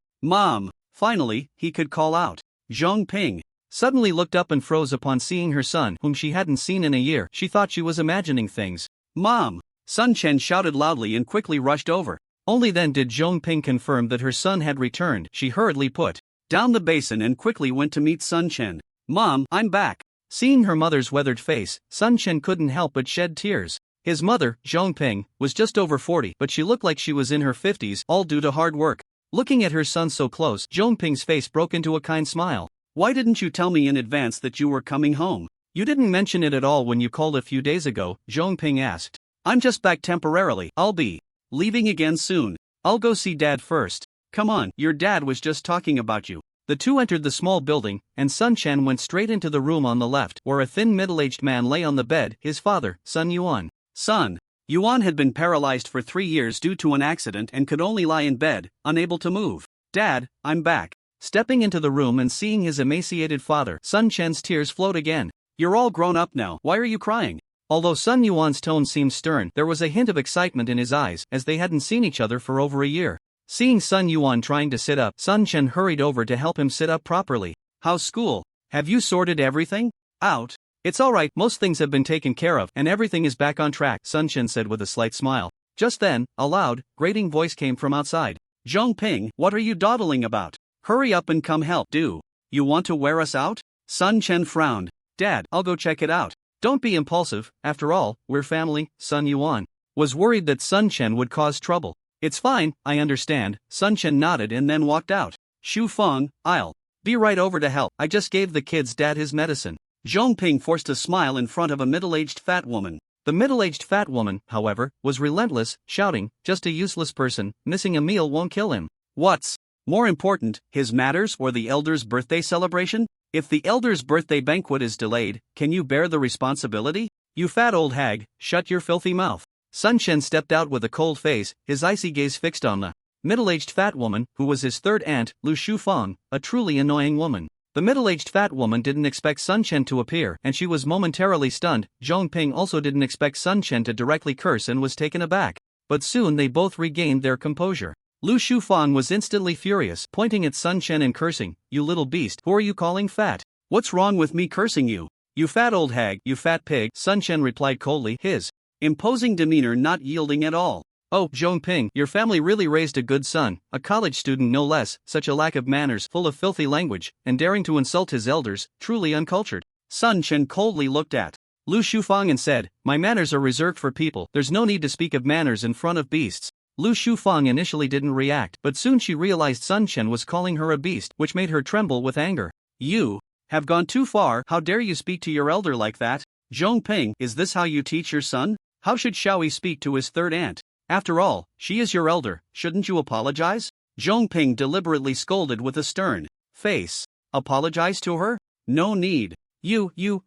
S2: Finally, he could call out. Zhong Ping
S1: suddenly looked up and froze upon seeing her son, whom she hadn't seen in a year. She thought she was imagining things.
S2: Mom! Sun Chen shouted loudly and quickly rushed over.
S1: Only then did Zhong Ping confirm that her son had returned. She hurriedly put
S2: down the basin and quickly went to meet Sun Chen. Mom, I'm back.
S1: Seeing her mother's weathered face, Sun Chen couldn't help but shed tears. His mother, Zhong Ping, was just over 40, but she looked like she was in her 50s, all due to hard work. Looking at her son so close, Zhong Ping's face broke into a kind smile.
S2: Why didn't you tell me in advance that you were coming home?
S1: You didn't mention it at all when you called a few days ago, Zhong Ping asked.
S2: I'm just back temporarily. I'll be leaving again soon.
S1: I'll go see Dad first.
S2: Come on, your dad was just talking about you.
S1: The two entered the small building, and Sun Chen went straight into the room on the left, where a thin middle-aged man lay on the bed. His father, Sun Yuan.
S2: Sun Yuan had been paralyzed for 3 years due to an accident and could only lie in bed, unable to move. Dad, I'm back.
S1: Stepping into the room and seeing his emaciated father, Sun Chen's tears flowed again.
S2: You're all grown up now, why are you crying?
S1: Although Sun Yuan's tone seemed stern, there was a hint of excitement in his eyes, as they hadn't seen each other for over a year. Seeing Sun Yuan trying to sit up, Sun Chen hurried over to help him sit up properly.
S2: How's school?
S1: Have you sorted everything out? It's alright, most things have been taken care of, and everything is back on track, Sun Chen said with a slight smile. Just then, a loud, grating voice came from outside.
S2: Zhong Ping, what are you dawdling about? Hurry up and come help. Do you want to wear us out? Sun Chen frowned.
S1: Dad, I'll go check it out. Don't be impulsive, after all, we're family. Sun Yuan was worried that Sun Chen would cause trouble. It's fine, I understand. Sun Chen nodded and then walked out.
S2: Shu Feng, I'll
S1: be right over to help. I just gave the kid's dad his medicine.
S2: Zhong Ping forced a smile in front of a middle-aged fat woman.
S1: The middle-aged fat woman, however, was relentless, shouting, just a useless person, missing a meal won't kill him.
S2: What's more important, his matters or the elder's birthday celebration? If the elder's birthday banquet is delayed, can you bear the responsibility?
S1: You fat old hag, shut your filthy mouth. Sun Chen stepped out with a cold face, his icy gaze fixed on the middle-aged fat woman, who was his third aunt, Lu Shufang, a truly annoying woman. The middle-aged fat woman didn't expect Sun Chen to appear, and she was momentarily stunned. Zhong Ping also didn't expect Sun Chen to directly curse and was taken aback. But soon they both regained their composure. Lu Shufang was instantly furious, pointing at Sun Chen and cursing, "You little beast, who are you calling fat?
S2: What's wrong with me cursing you?
S1: You fat old hag, you fat pig," Sun Chen replied coldly, his
S2: imposing demeanor not yielding at all.
S1: "Oh, Zhong Ping, your family really raised a good son, a college student no less. Such a lack of manners, full of filthy language, and daring to insult his elders, truly uncultured."
S2: Sun Chen coldly looked at
S1: Lu Shufang and said, "My manners are reserved for people, there's no need to speak of manners in front of beasts." Lu Shufang initially didn't react, but soon she realized Sun Chen was calling her a beast, which made her tremble with anger.
S2: "You have gone too far, how dare you speak to your elder like that? Zhong Ping, is this how you teach your son? How should Xiaoyi speak to his third aunt? After all, she is your elder, shouldn't you apologize?" Zhong Ping deliberately scolded with a stern Face. Apologize to her? No need.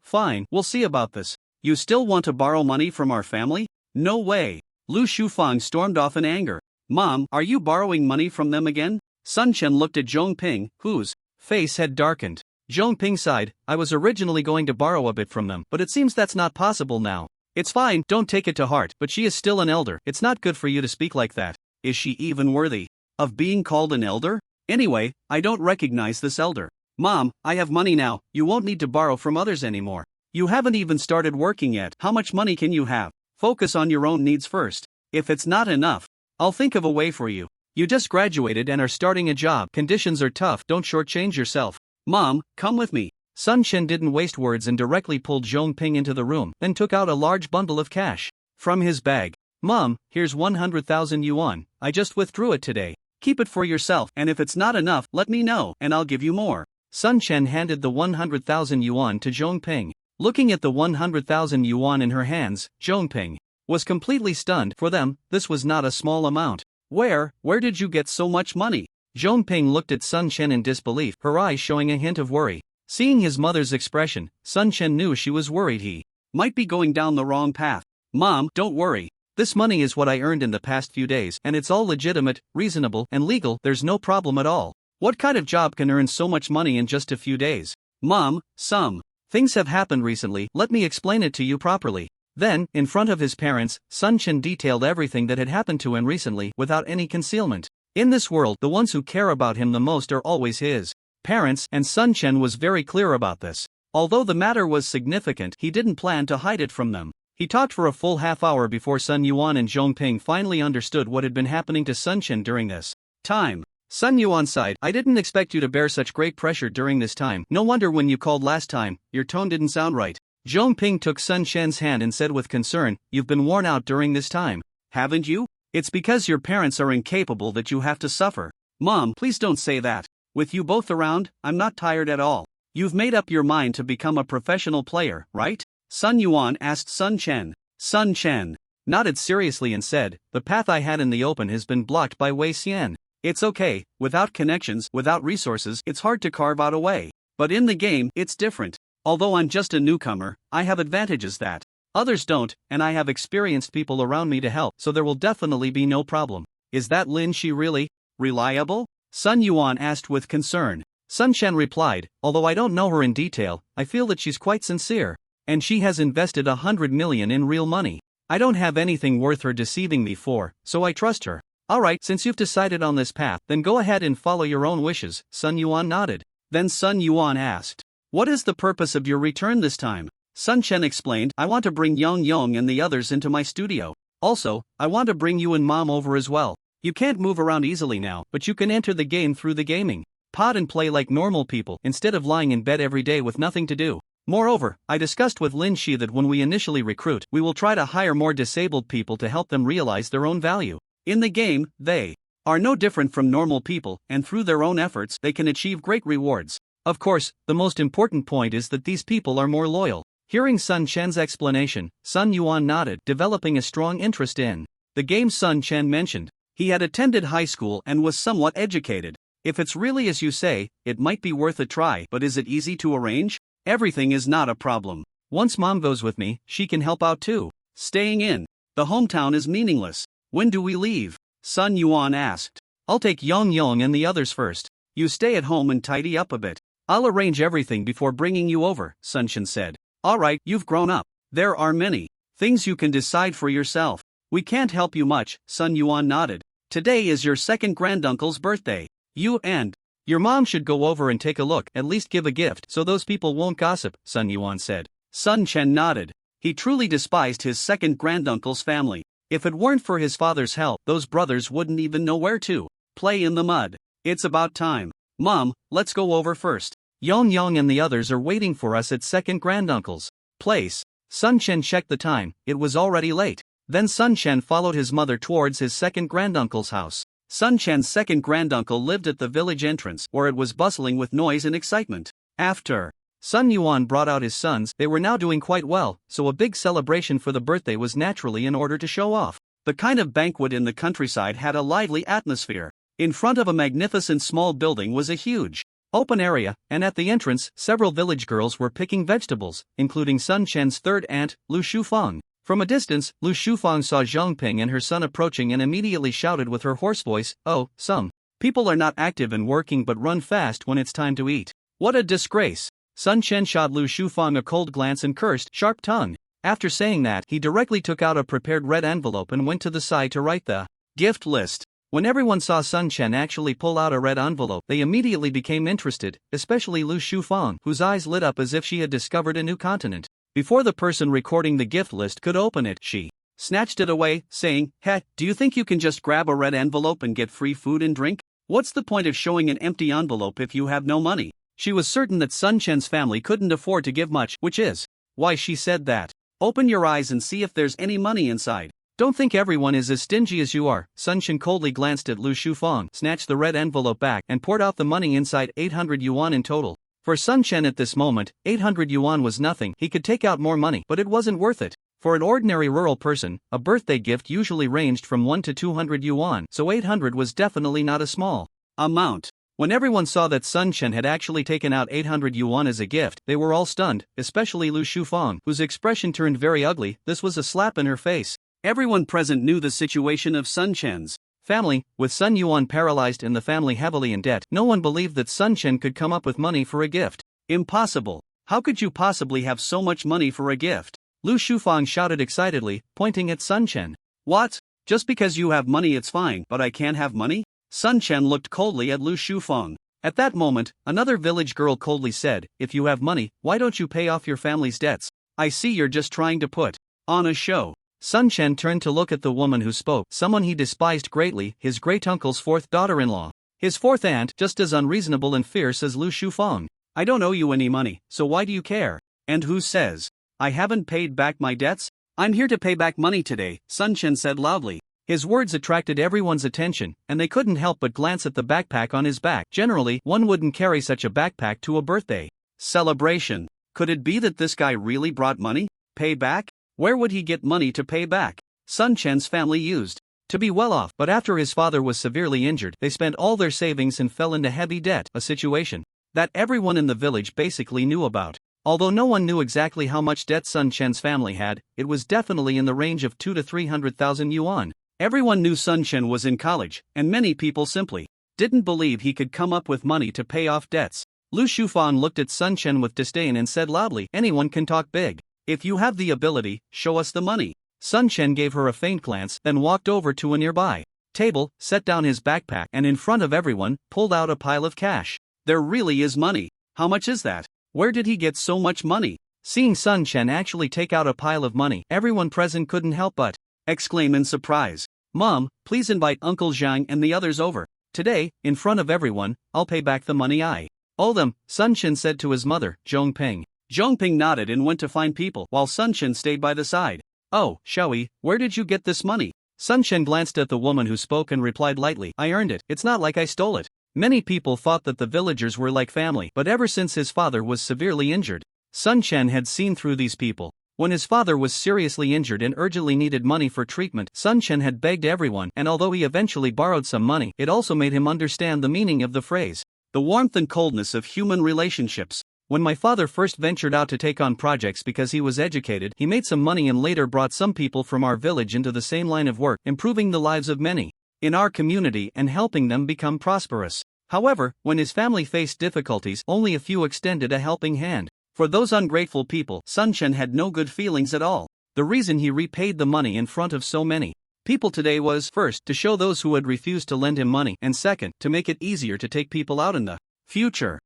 S2: Fine, we'll see about this. You still want to borrow money from our family? No way. Lu Shufang stormed off in anger. Mom, are you borrowing money from them again? Sun Chen looked at Zhong Ping, whose face had darkened. Zhong Ping sighed, I was originally going to borrow a bit from them, but it seems that's not possible now. It's fine, don't take it to heart, but she is still an elder. It's not good for you to speak like that. Is she even worthy of being called an elder? Anyway, I don't recognize this elder. Mom, I have money now, you won't need to borrow from others anymore. You haven't even started working yet. How much money can you have? Focus on your own needs first. If it's not enough, I'll think of a way for you. You just graduated and are starting a job. Conditions are tough, don't shortchange yourself. Mom, come with me. Sun Chen didn't waste words and directly pulled Zhong Ping into the room, then took out a large bundle of cash from his bag. Mom, here's 100,000 yuan, I just withdrew it today. Keep it for yourself, and if it's not enough, let me know, and I'll give you more. Sun Chen handed the 100,000 yuan to Zhong Ping. Looking at the 100,000 yuan in her hands, Zhong Ping was completely stunned. For them, this was not a small amount. Where did you get so much money? Zhong Ping looked at Sun Chen in disbelief, her eyes showing a hint of worry. Seeing his mother's expression, Sun Chen knew she was worried he might be going down the wrong path. Mom, don't worry. This money is what I earned in the past few days, and it's all legitimate, reasonable, and legal. There's no problem at all. What kind of job can earn so much money in just a few days? Mom, some things have happened recently, let me explain it to you properly. Then, in front of his parents, Sun Chen detailed everything that had happened to him recently without any concealment. In this world, the ones who care about him the most are always his parents, and Sun Chen was very clear about this. Although the matter was significant, he didn't plan to hide it from them. He talked for a full half hour before Sun Yuan and Zhong Ping finally understood what had been happening to Sun Chen during this time. Sun Yuan sighed, I didn't expect you to bear such great pressure during this time. No wonder when you called last time, your tone didn't sound right. Zhong Ping took Sun Chen's hand and said with concern, you've been worn out during this time, haven't you? It's because your parents are incapable that you have to suffer. Mom, please don't say that. With you both around, I'm not tired at all. You've made up your mind to become a professional player, right? Sun Yuan asked Sun Chen. Sun Chen nodded seriously and said, the path I had in the open has been blocked by Wei Xian. It's okay, without connections, without resources, it's hard to carve out a way. But in the game, it's different. Although I'm just a newcomer, I have advantages that others don't, and I have experienced people around me to help, so there will definitely be no problem. Is that Lin Shi really reliable? Sun Yuan asked with concern. Sun Chen replied, although I don't know her in detail, I feel that she's quite sincere. And she has invested 100 million in real money. I don't have anything worth her deceiving me for, so I trust her. Alright, since you've decided on this path, then go ahead and follow your own wishes. Sun Yuan nodded. Then Sun Yuan asked, what is the purpose of your return this time? Sun Chen explained, I want to bring Yang Yong and the others into my studio. Also, I want to bring you and Mom over as well. You can't move around easily now, but you can enter the game through the gaming pod and play like normal people instead of lying in bed every day with nothing to do. Moreover, I discussed with Lin Shi that when we initially recruit, we will try to hire more disabled people to help them realize their own value. In the game, they are no different from normal people, and through their own efforts, they can achieve great rewards. Of course, the most important point is that these people are more loyal. Hearing Sun Chen's explanation, Sun Yuan nodded, developing a strong interest in the game Sun Chen mentioned. He had attended high school and was somewhat educated. If it's really as you say, it might be worth a try, but is it easy to arrange? Everything is not a problem. Once Mom goes with me, she can help out too. Staying in the hometown is meaningless. When do we leave? Sun Yuan asked. I'll take Yang Yong and the others first. You stay at home and tidy up a bit. I'll arrange everything before bringing you over, Sun Chen said. Alright, you've grown up. There are many things you can decide for yourself. We can't help you much, Sun Yuan nodded. Today is your second granduncle's birthday. You and your mom should go over and take a look, at least give a gift so those people won't gossip, Sun Yuan said. Sun Chen nodded. He truly despised his second granduncle's family. If it weren't for his father's help, those brothers wouldn't even know where to play in the mud. It's about time. Mom, let's go over first. Yang Yang and the others are waiting for us at second granduncle's place. Sun Chen checked the time, it was already late. Then Sun Chen followed his mother towards his second granduncle's house. Sun Chen's second granduncle lived at the village entrance, where it was bustling with noise and excitement. After Sun Yuan brought out his sons, they were now doing quite well, so a big celebration for the birthday was naturally in order to show off. The kind of banquet in the countryside had a lively atmosphere. In front of a magnificent small building was a huge
S1: open area, and at the entrance, several village girls were picking vegetables, including Sun Chen's third aunt, Lu Shufang. From a distance, Lu Shufang saw Zhang Ping and her son approaching and immediately shouted with her hoarse voice, "Oh, some people are not active and working but run fast when it's time to eat. What a disgrace!" Sun Chen shot Lu Shufang a cold glance and cursed, "Sharp tongue." After saying that, he directly took out a prepared red envelope and went to the side to write the gift list. When everyone saw Sun Chen actually pull out a red envelope, they immediately became interested, especially Lu Shufang, whose eyes lit up as if she had discovered a new continent. Before the person recording the gift list could open it, she snatched it away, saying, "Heh, do you think you can just grab a red envelope and get free food and drink? What's the point of showing an empty envelope if you have no money?" She was certain that Sun Chen's family couldn't afford to give much, which is why she said that. "Open your eyes and see if there's any money inside. Don't think everyone is as stingy as you are." Sun Chen coldly glanced at Lu Shufang, snatched the red envelope back, and poured out the money inside, 800 yuan in total. For Sun Chen at this moment, 800 yuan was nothing. He could take out more money, but it wasn't worth it. For an ordinary rural person, a birthday gift usually ranged from 1 to 200 yuan, so 800 was definitely not a small amount. When everyone saw that Sun Chen had actually taken out 800 yuan as a gift, they were all stunned, especially Lu Shufang, whose expression turned very ugly. This was a slap in her face. Everyone present knew the situation of Sun Chen's family, with Sun Yuan paralyzed and the family heavily in debt. No one believed that Sun Chen could come up with money for a gift. Impossible. How could you possibly have so much money for a gift? Lu Shufang shouted excitedly, pointing at Sun Chen. What? Just because you have money it's fine, but I can't have money? Sun Chen looked coldly at Lu Shufang. At that moment, another village girl coldly said, "If you have money, why don't you pay off your family's debts? I see you're just trying to put on a show." Sun Chen turned to look at the woman who spoke, someone he despised greatly, his great-uncle's fourth daughter-in-law. His fourth aunt, just as unreasonable and fierce as Lu Shufang. "I don't owe you any money, so why do you care? And who says I haven't paid back my debts? I'm here to pay back money today," Sun Chen said loudly. His words attracted everyone's attention, and they couldn't help but glance at the backpack on his back. Generally, one wouldn't carry such a backpack to a birthday celebration. Could it be that this guy really brought money? Pay back? Where would he get money to pay back? Sun Chen's family used to be well off, but after his father was severely injured, they spent all their savings and fell into heavy debt, a situation that everyone in the village basically knew about. Although no one knew exactly how much debt Sun Chen's family had, it was definitely in the range of 2 to 300,000 yuan. Everyone knew Sun Chen was in college, and many people simply didn't believe he could come up with money to pay off debts. Lu Shufang looked at Sun Chen with disdain and said loudly, "Anyone can talk big. If you have the ability, show us the money." Sun Chen gave her a faint glance, then walked over to a nearby table, set down his backpack, and in front of everyone, pulled out a pile of cash. "There really is money. How much is that? Where did he get so much money?" Seeing Sun Chen actually take out a pile of money, everyone present couldn't help but exclaim in surprise. "Mom, please invite Uncle Zhang and the others over. Today, in front of everyone, I'll pay back the money I owe them," Sun Chen said to his mother, Zhong Ping. Zhong Ping nodded and went to find people, while Sun Chen stayed by the side. "Oh, Xiaoyi, where did you get this money?" Sun Chen glanced at the woman who spoke and replied lightly, "I earned it. It's not like I stole it." Many people thought that the villagers were like family, but ever since his father was severely injured, Sun Chen had seen through these people. When his father was seriously injured and urgently needed money for treatment, Sun Chen had begged everyone, and although he eventually borrowed some money, it also made him understand the meaning of the phrase, the warmth and coldness of human relationships. "When my father first ventured out to take on projects because he was educated, he made some money and later brought some people from our village into the same line of work, improving the lives of many in our community and helping them become prosperous. However, when his family faced difficulties, only a few extended a helping hand. For those ungrateful people, Sun Chen had no good feelings at all. The reason he repaid the money in front of so many people today was, first, to show those who had refused to lend him money, and second, to make it easier to take people out in the future.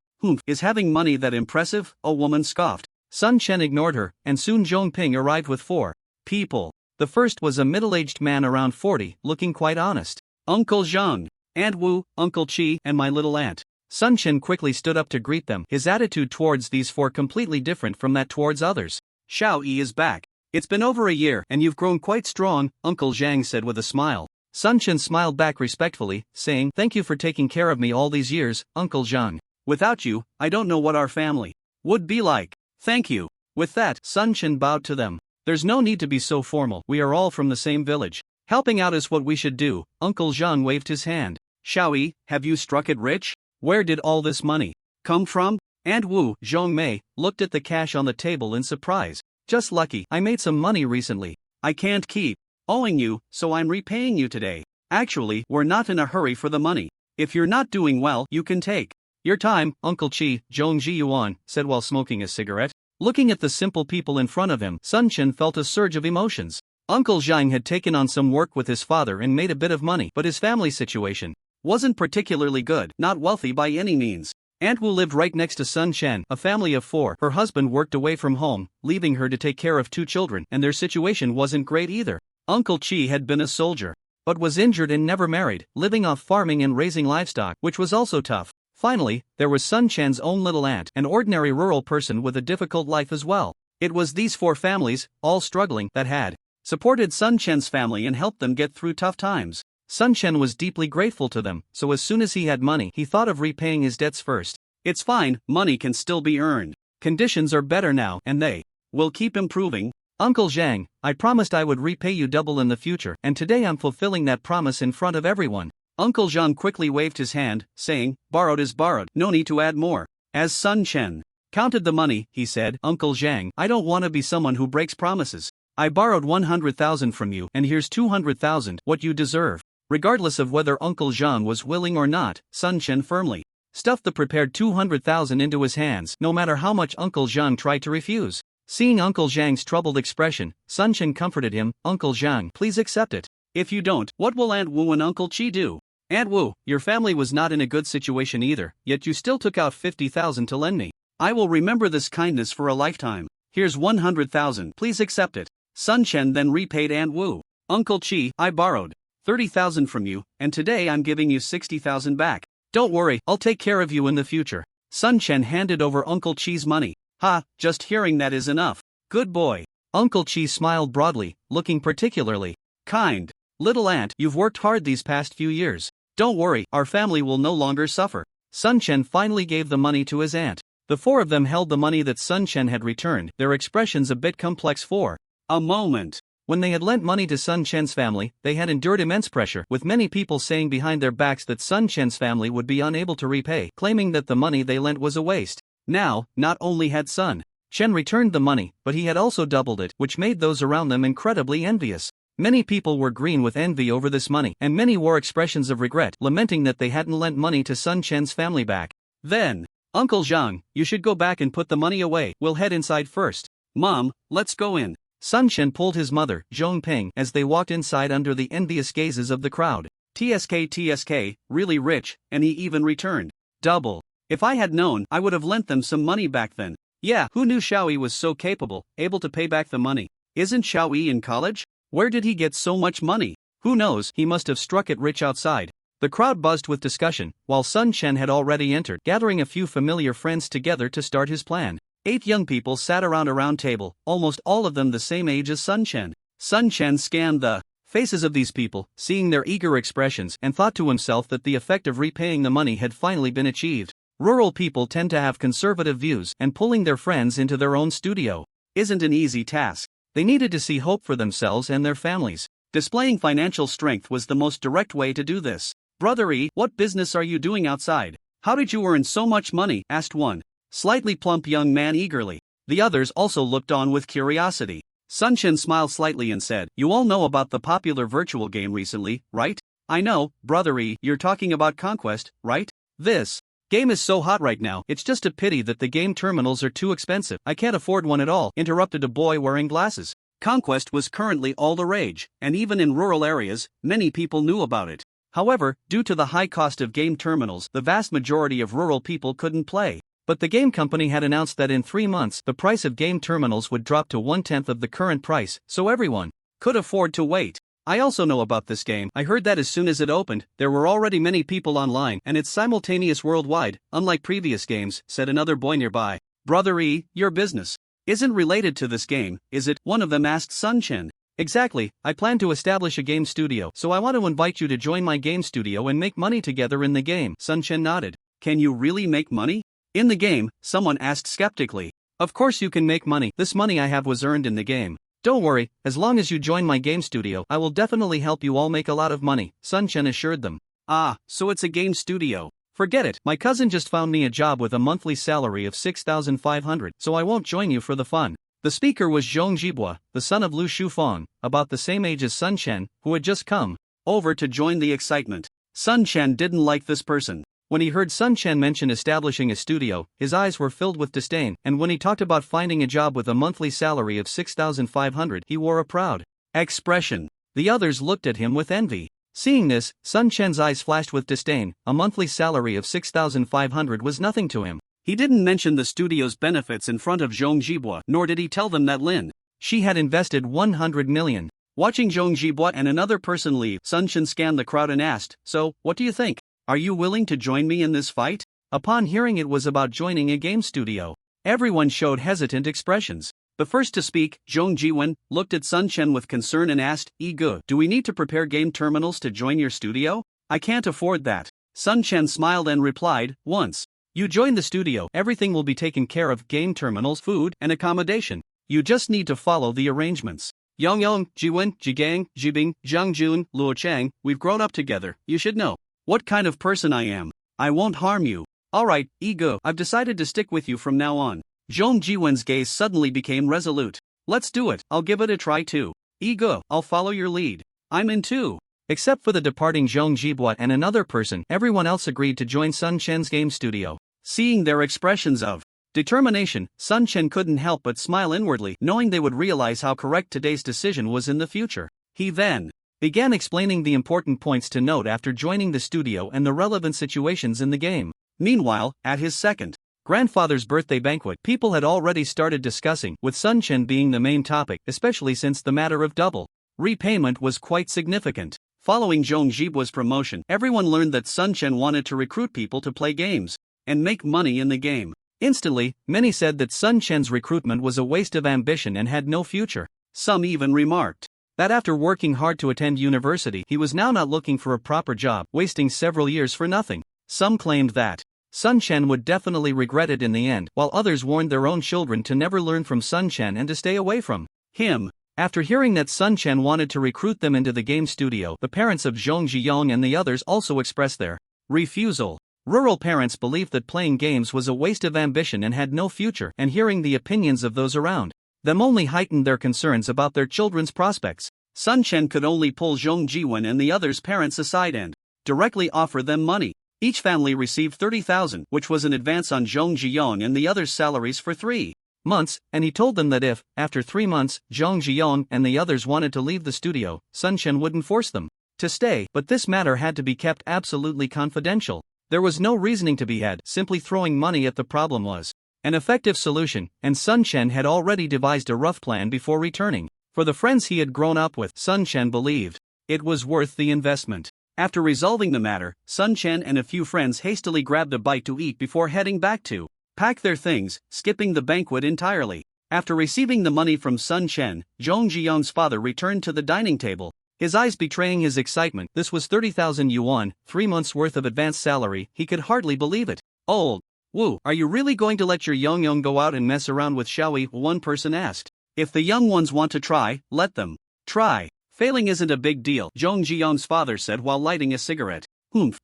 S1: Is having money that impressive?" a woman scoffed. Sun Chen ignored her, and soon Zhong Ping arrived with 4 people. The first was a middle-aged man around 40, looking quite honest. "Uncle Zhang, Aunt Wu, Uncle Qi, and my little aunt." Sun Chen quickly stood up to greet them, his attitude towards these 4 completely different from that towards others. "Xiao Yi is back. It's been over a year and you've grown quite strong," Uncle Zhang said with a smile. Sun Chen smiled back respectfully, saying, "Thank you for taking care of me all these years, Uncle Zhang. Without you, I don't know what our family would be like. Thank you." With that, Sun Chen bowed to them. "There's no need to be so formal, we are all from the same village. Helping out is what we should do." Uncle Zhang waved his hand. "Xiaoyi, have you struck it rich? Where did all this money
S2: come from? Aunt Wu Zhongmei looked at the cash on the table in surprise. Just lucky, I made some money recently. I can't keep owing you, so I'm repaying you today. Actually, we're not in a hurry for the money. If you're not doing well, you can take your time, Uncle Chi, Zhong Jiyuan said while smoking a cigarette. Looking at the simple people in front of him, Sun Chen felt a surge of emotions. Uncle Zhang had taken on some work with his father and made a bit of money, but his family situation wasn't particularly good, not wealthy by any means. Aunt Wu lived right next to Sun Chen, a family of 4. Her husband worked away from home, leaving her to take care of 2 children, and their situation wasn't great either. Uncle Chi had been a soldier, but was injured and never married, living off farming and raising livestock, which was also tough. Finally, there was Sun Chen's own little aunt, an ordinary rural person with a difficult life as well. It was these 4 families, all struggling, that had supported Sun Chen's family and helped them get through tough times. Sun Chen was deeply grateful to them, so as soon as he had money, he thought of repaying his debts first. It's fine, money can still be earned. Conditions are better now, and they will keep improving. Uncle Zhang, I promised I would repay you double in the future, and today I'm fulfilling that promise in front of everyone. Uncle Zhang quickly waved his hand, saying, borrowed is borrowed, no need to add more. As Sun Chen counted the money, he said, Uncle Zhang, I don't want to be someone who breaks promises. I borrowed 100,000 from you, and here's 200,000, what you deserve. Regardless of whether Uncle Zhang was willing or not, Sun Chen firmly stuffed the prepared 200,000 into his hands, no matter how much Uncle Zhang tried to refuse. Seeing Uncle Zhang's troubled expression, Sun Chen comforted him, Uncle Zhang, please accept it. If you don't, what will Aunt Wu and Uncle Chi do? Aunt Wu, your family was not in a good situation either, yet you still took out 50,000 to lend me. I will remember this kindness for a lifetime. Here's 100,000, please accept it. Sun Chen then repaid Aunt Wu. Uncle Chi, I borrowed 30,000 from you, and today I'm giving you 60,000 back. Don't worry, I'll take care of you in the future. Sun Chen handed over Uncle Chi's money. Ha, just hearing that is enough. Good boy. Uncle Chi smiled broadly, looking particularly kind. Little aunt, you've worked hard these past few years. Don't worry, our family will no longer suffer. Sun Chen finally gave the money to his aunt. The 4 of them held the money that Sun Chen had returned, their expressions a bit complex for a moment. When they had lent money to Sun Chen's family, they had endured immense pressure, with many people saying behind their backs that Sun Chen's family would be unable to repay, claiming that the money they lent was a waste. Now, not only had Sun Chen returned the money, but he had also doubled it, which made those around them incredibly envious. Many people were green with envy over this money, and many wore expressions of regret, lamenting that they hadn't lent money to Sun Chen's family back. Then, Uncle Zhang, you should go back and put the money away, we'll head inside first. Mom, let's go in. Sun Chen pulled his mother, Zhong Ping, as they walked inside under the envious gazes of the crowd. TSK, really rich, and he even returned double. If I had known, I would have lent them some money back then. Yeah, who knew Xiaoyi was so capable, able to pay back the money? Isn't Xiaoyi in college? Where did he get so much money? Who knows, he must have struck it rich outside. The crowd buzzed with discussion, while Sun Chen had already entered, gathering a few familiar friends together to start his plan. 8 young people sat around a round table, almost all of them the same age as Sun Chen. Sun Chen scanned the faces of these people, seeing their eager expressions, and thought to himself that the effect of repaying the money had finally been achieved. Rural people tend to have conservative views, and pulling their friends into their own studio isn't an easy task. They needed to see hope for themselves and their families. Displaying financial strength was the most direct way to do this. Brother E, what business are you doing outside? How did you earn so much money? Asked one slightly plump young man eagerly. The others also looked on with curiosity. Sun Chen smiled slightly and said, you all know about the popular virtual game recently, right? I know, Brother E, you're talking about Conquest, right? This game is so hot right now, it's just a pity that the game terminals are too expensive. I can't afford one at all, interrupted a boy wearing glasses. Conquest was currently all the rage, and even in rural areas, many people knew about it. However, due to the high cost of game terminals, the vast majority of rural people couldn't play. But the game company had announced that in 3 months, the price of game terminals would drop to 1/10 of the current price, so everyone could afford to wait. I also know about this game. I heard that as soon as it opened, there were already many people online, and it's simultaneous worldwide, unlike previous games, said another boy nearby. Brother E, your business isn't related to this game, is it? One of them asked Sun Chen. Exactly, I plan to establish a game studio, so I want to invite you to join my game studio and make money together in the game. Sun Chen nodded. Can you really make money? In the game, someone asked skeptically. Of course you can make money. This money I have was earned in the game. Don't worry, as long as you join my game studio, I will definitely help you all make a lot of money, Sun Chen assured them. Ah, so it's a game studio.
S1: Forget it, my cousin just found me a job with a monthly salary of 6,500, so I won't join you for the fun. The speaker was Zhong Jibua, the son of Lu Shufang, about the same age as Sun Chen, who had just come over to join the excitement. Sun Chen didn't like this person. When he heard Sun Chen mention establishing a studio, his eyes were filled with disdain, and when he talked about finding a job with a monthly salary of 6,500, he wore a proud expression. The others looked at him with envy. Seeing this, Sun Chen's eyes flashed with disdain. A monthly salary of 6,500 was nothing to him. He didn't mention the studio's benefits in front of Zhong Jibua, nor did he tell them that Lin Shi had invested 100 million. Watching Zhong Jibua and another person leave, Sun Chen scanned the crowd and asked, "So, what do you think? Are you willing to join me in this fight?" Upon hearing it was about joining a game studio, everyone showed hesitant expressions. The first to speak, Zhong Jiwen, looked at Sun Chen with concern and asked, "Gu, do we need to prepare game terminals to join your studio? I can't afford that." Sun Chen smiled and replied, "Once you join the studio, everything will be taken care of: game terminals, food, and accommodation. You just need to follow the arrangements." Yongyong, Jiwen, Jigang, Jibing, Zhangjun, Luo Chang, we've grown up together, you should know what kind of person I am. I won't harm you. Alright, Gu, I've decided to stick with you from now on. Zhong Jiwen's gaze suddenly became resolute. Let's do it, I'll give it a try too. Gu, I'll follow your lead. I'm in too. Except for the departing Zhong Jibua and another person, everyone else agreed to join Sun Chen's game studio. Seeing their expressions of determination, Sun Chen couldn't help but smile inwardly, knowing they would realize how correct today's decision was in the future. He then began explaining the important points to note after joining the studio and the relevant situations in the game. Meanwhile, at his second grandfather's birthday banquet, people had already started discussing, with Sun Chen being the main topic, especially since the matter of double repayment was quite significant. Following Zhong Jibua's promotion, everyone learned that Sun Chen wanted to recruit people to play games and make money in the game. Instantly, many said that Sun Chen's recruitment was a waste of ambition and had no future. Some even remarked that after working hard to attend university, he was now not looking for a proper job, wasting several years for nothing. Some claimed that Sun Chen would definitely regret it in the end, while others warned their own children to never learn from Sun Chen and to stay away from him. After hearing that Sun Chen wanted to recruit them into the game studio, the parents of Zhong Zhiyong and the others also expressed their refusal. Rural parents believed that playing games was a waste of ambition and had no future, and hearing the opinions of those around them only heightened their concerns about their children's prospects. Sun Chen could only pull Zhong Jiwen and the others' parents aside and directly offer them money. Each family received 30,000, which was an advance on Zhong Zhiyong and the others' salaries for 3 months, and he told them that if, after 3 months, Zhong Zhiyong and the others wanted to leave the studio, Sun Chen wouldn't force them to stay, but this matter had to be kept absolutely confidential. There was no reasoning to be had, simply throwing money at the problem was an effective solution, and Sun Chen had already devised a rough plan before returning. For the friends he had grown up with, Sun Chen believed it was worth the investment. After resolving the matter, Sun Chen and a few friends hastily grabbed a bite to eat before heading back to pack their things, skipping the banquet entirely. After receiving the money from Sun Chen, Zhong Zhiyong's father returned to the dining table, his eyes betraying his excitement. This was 30,000 yuan, 3 months' worth of advance salary. He could hardly believe it. "Old Wu, are you really going to let your young go out and mess around with Xiaoyi?" one person asked. "If the young ones want to try, let them try. Failing isn't a big deal," Zhong Zhiyong's father said while lighting a cigarette.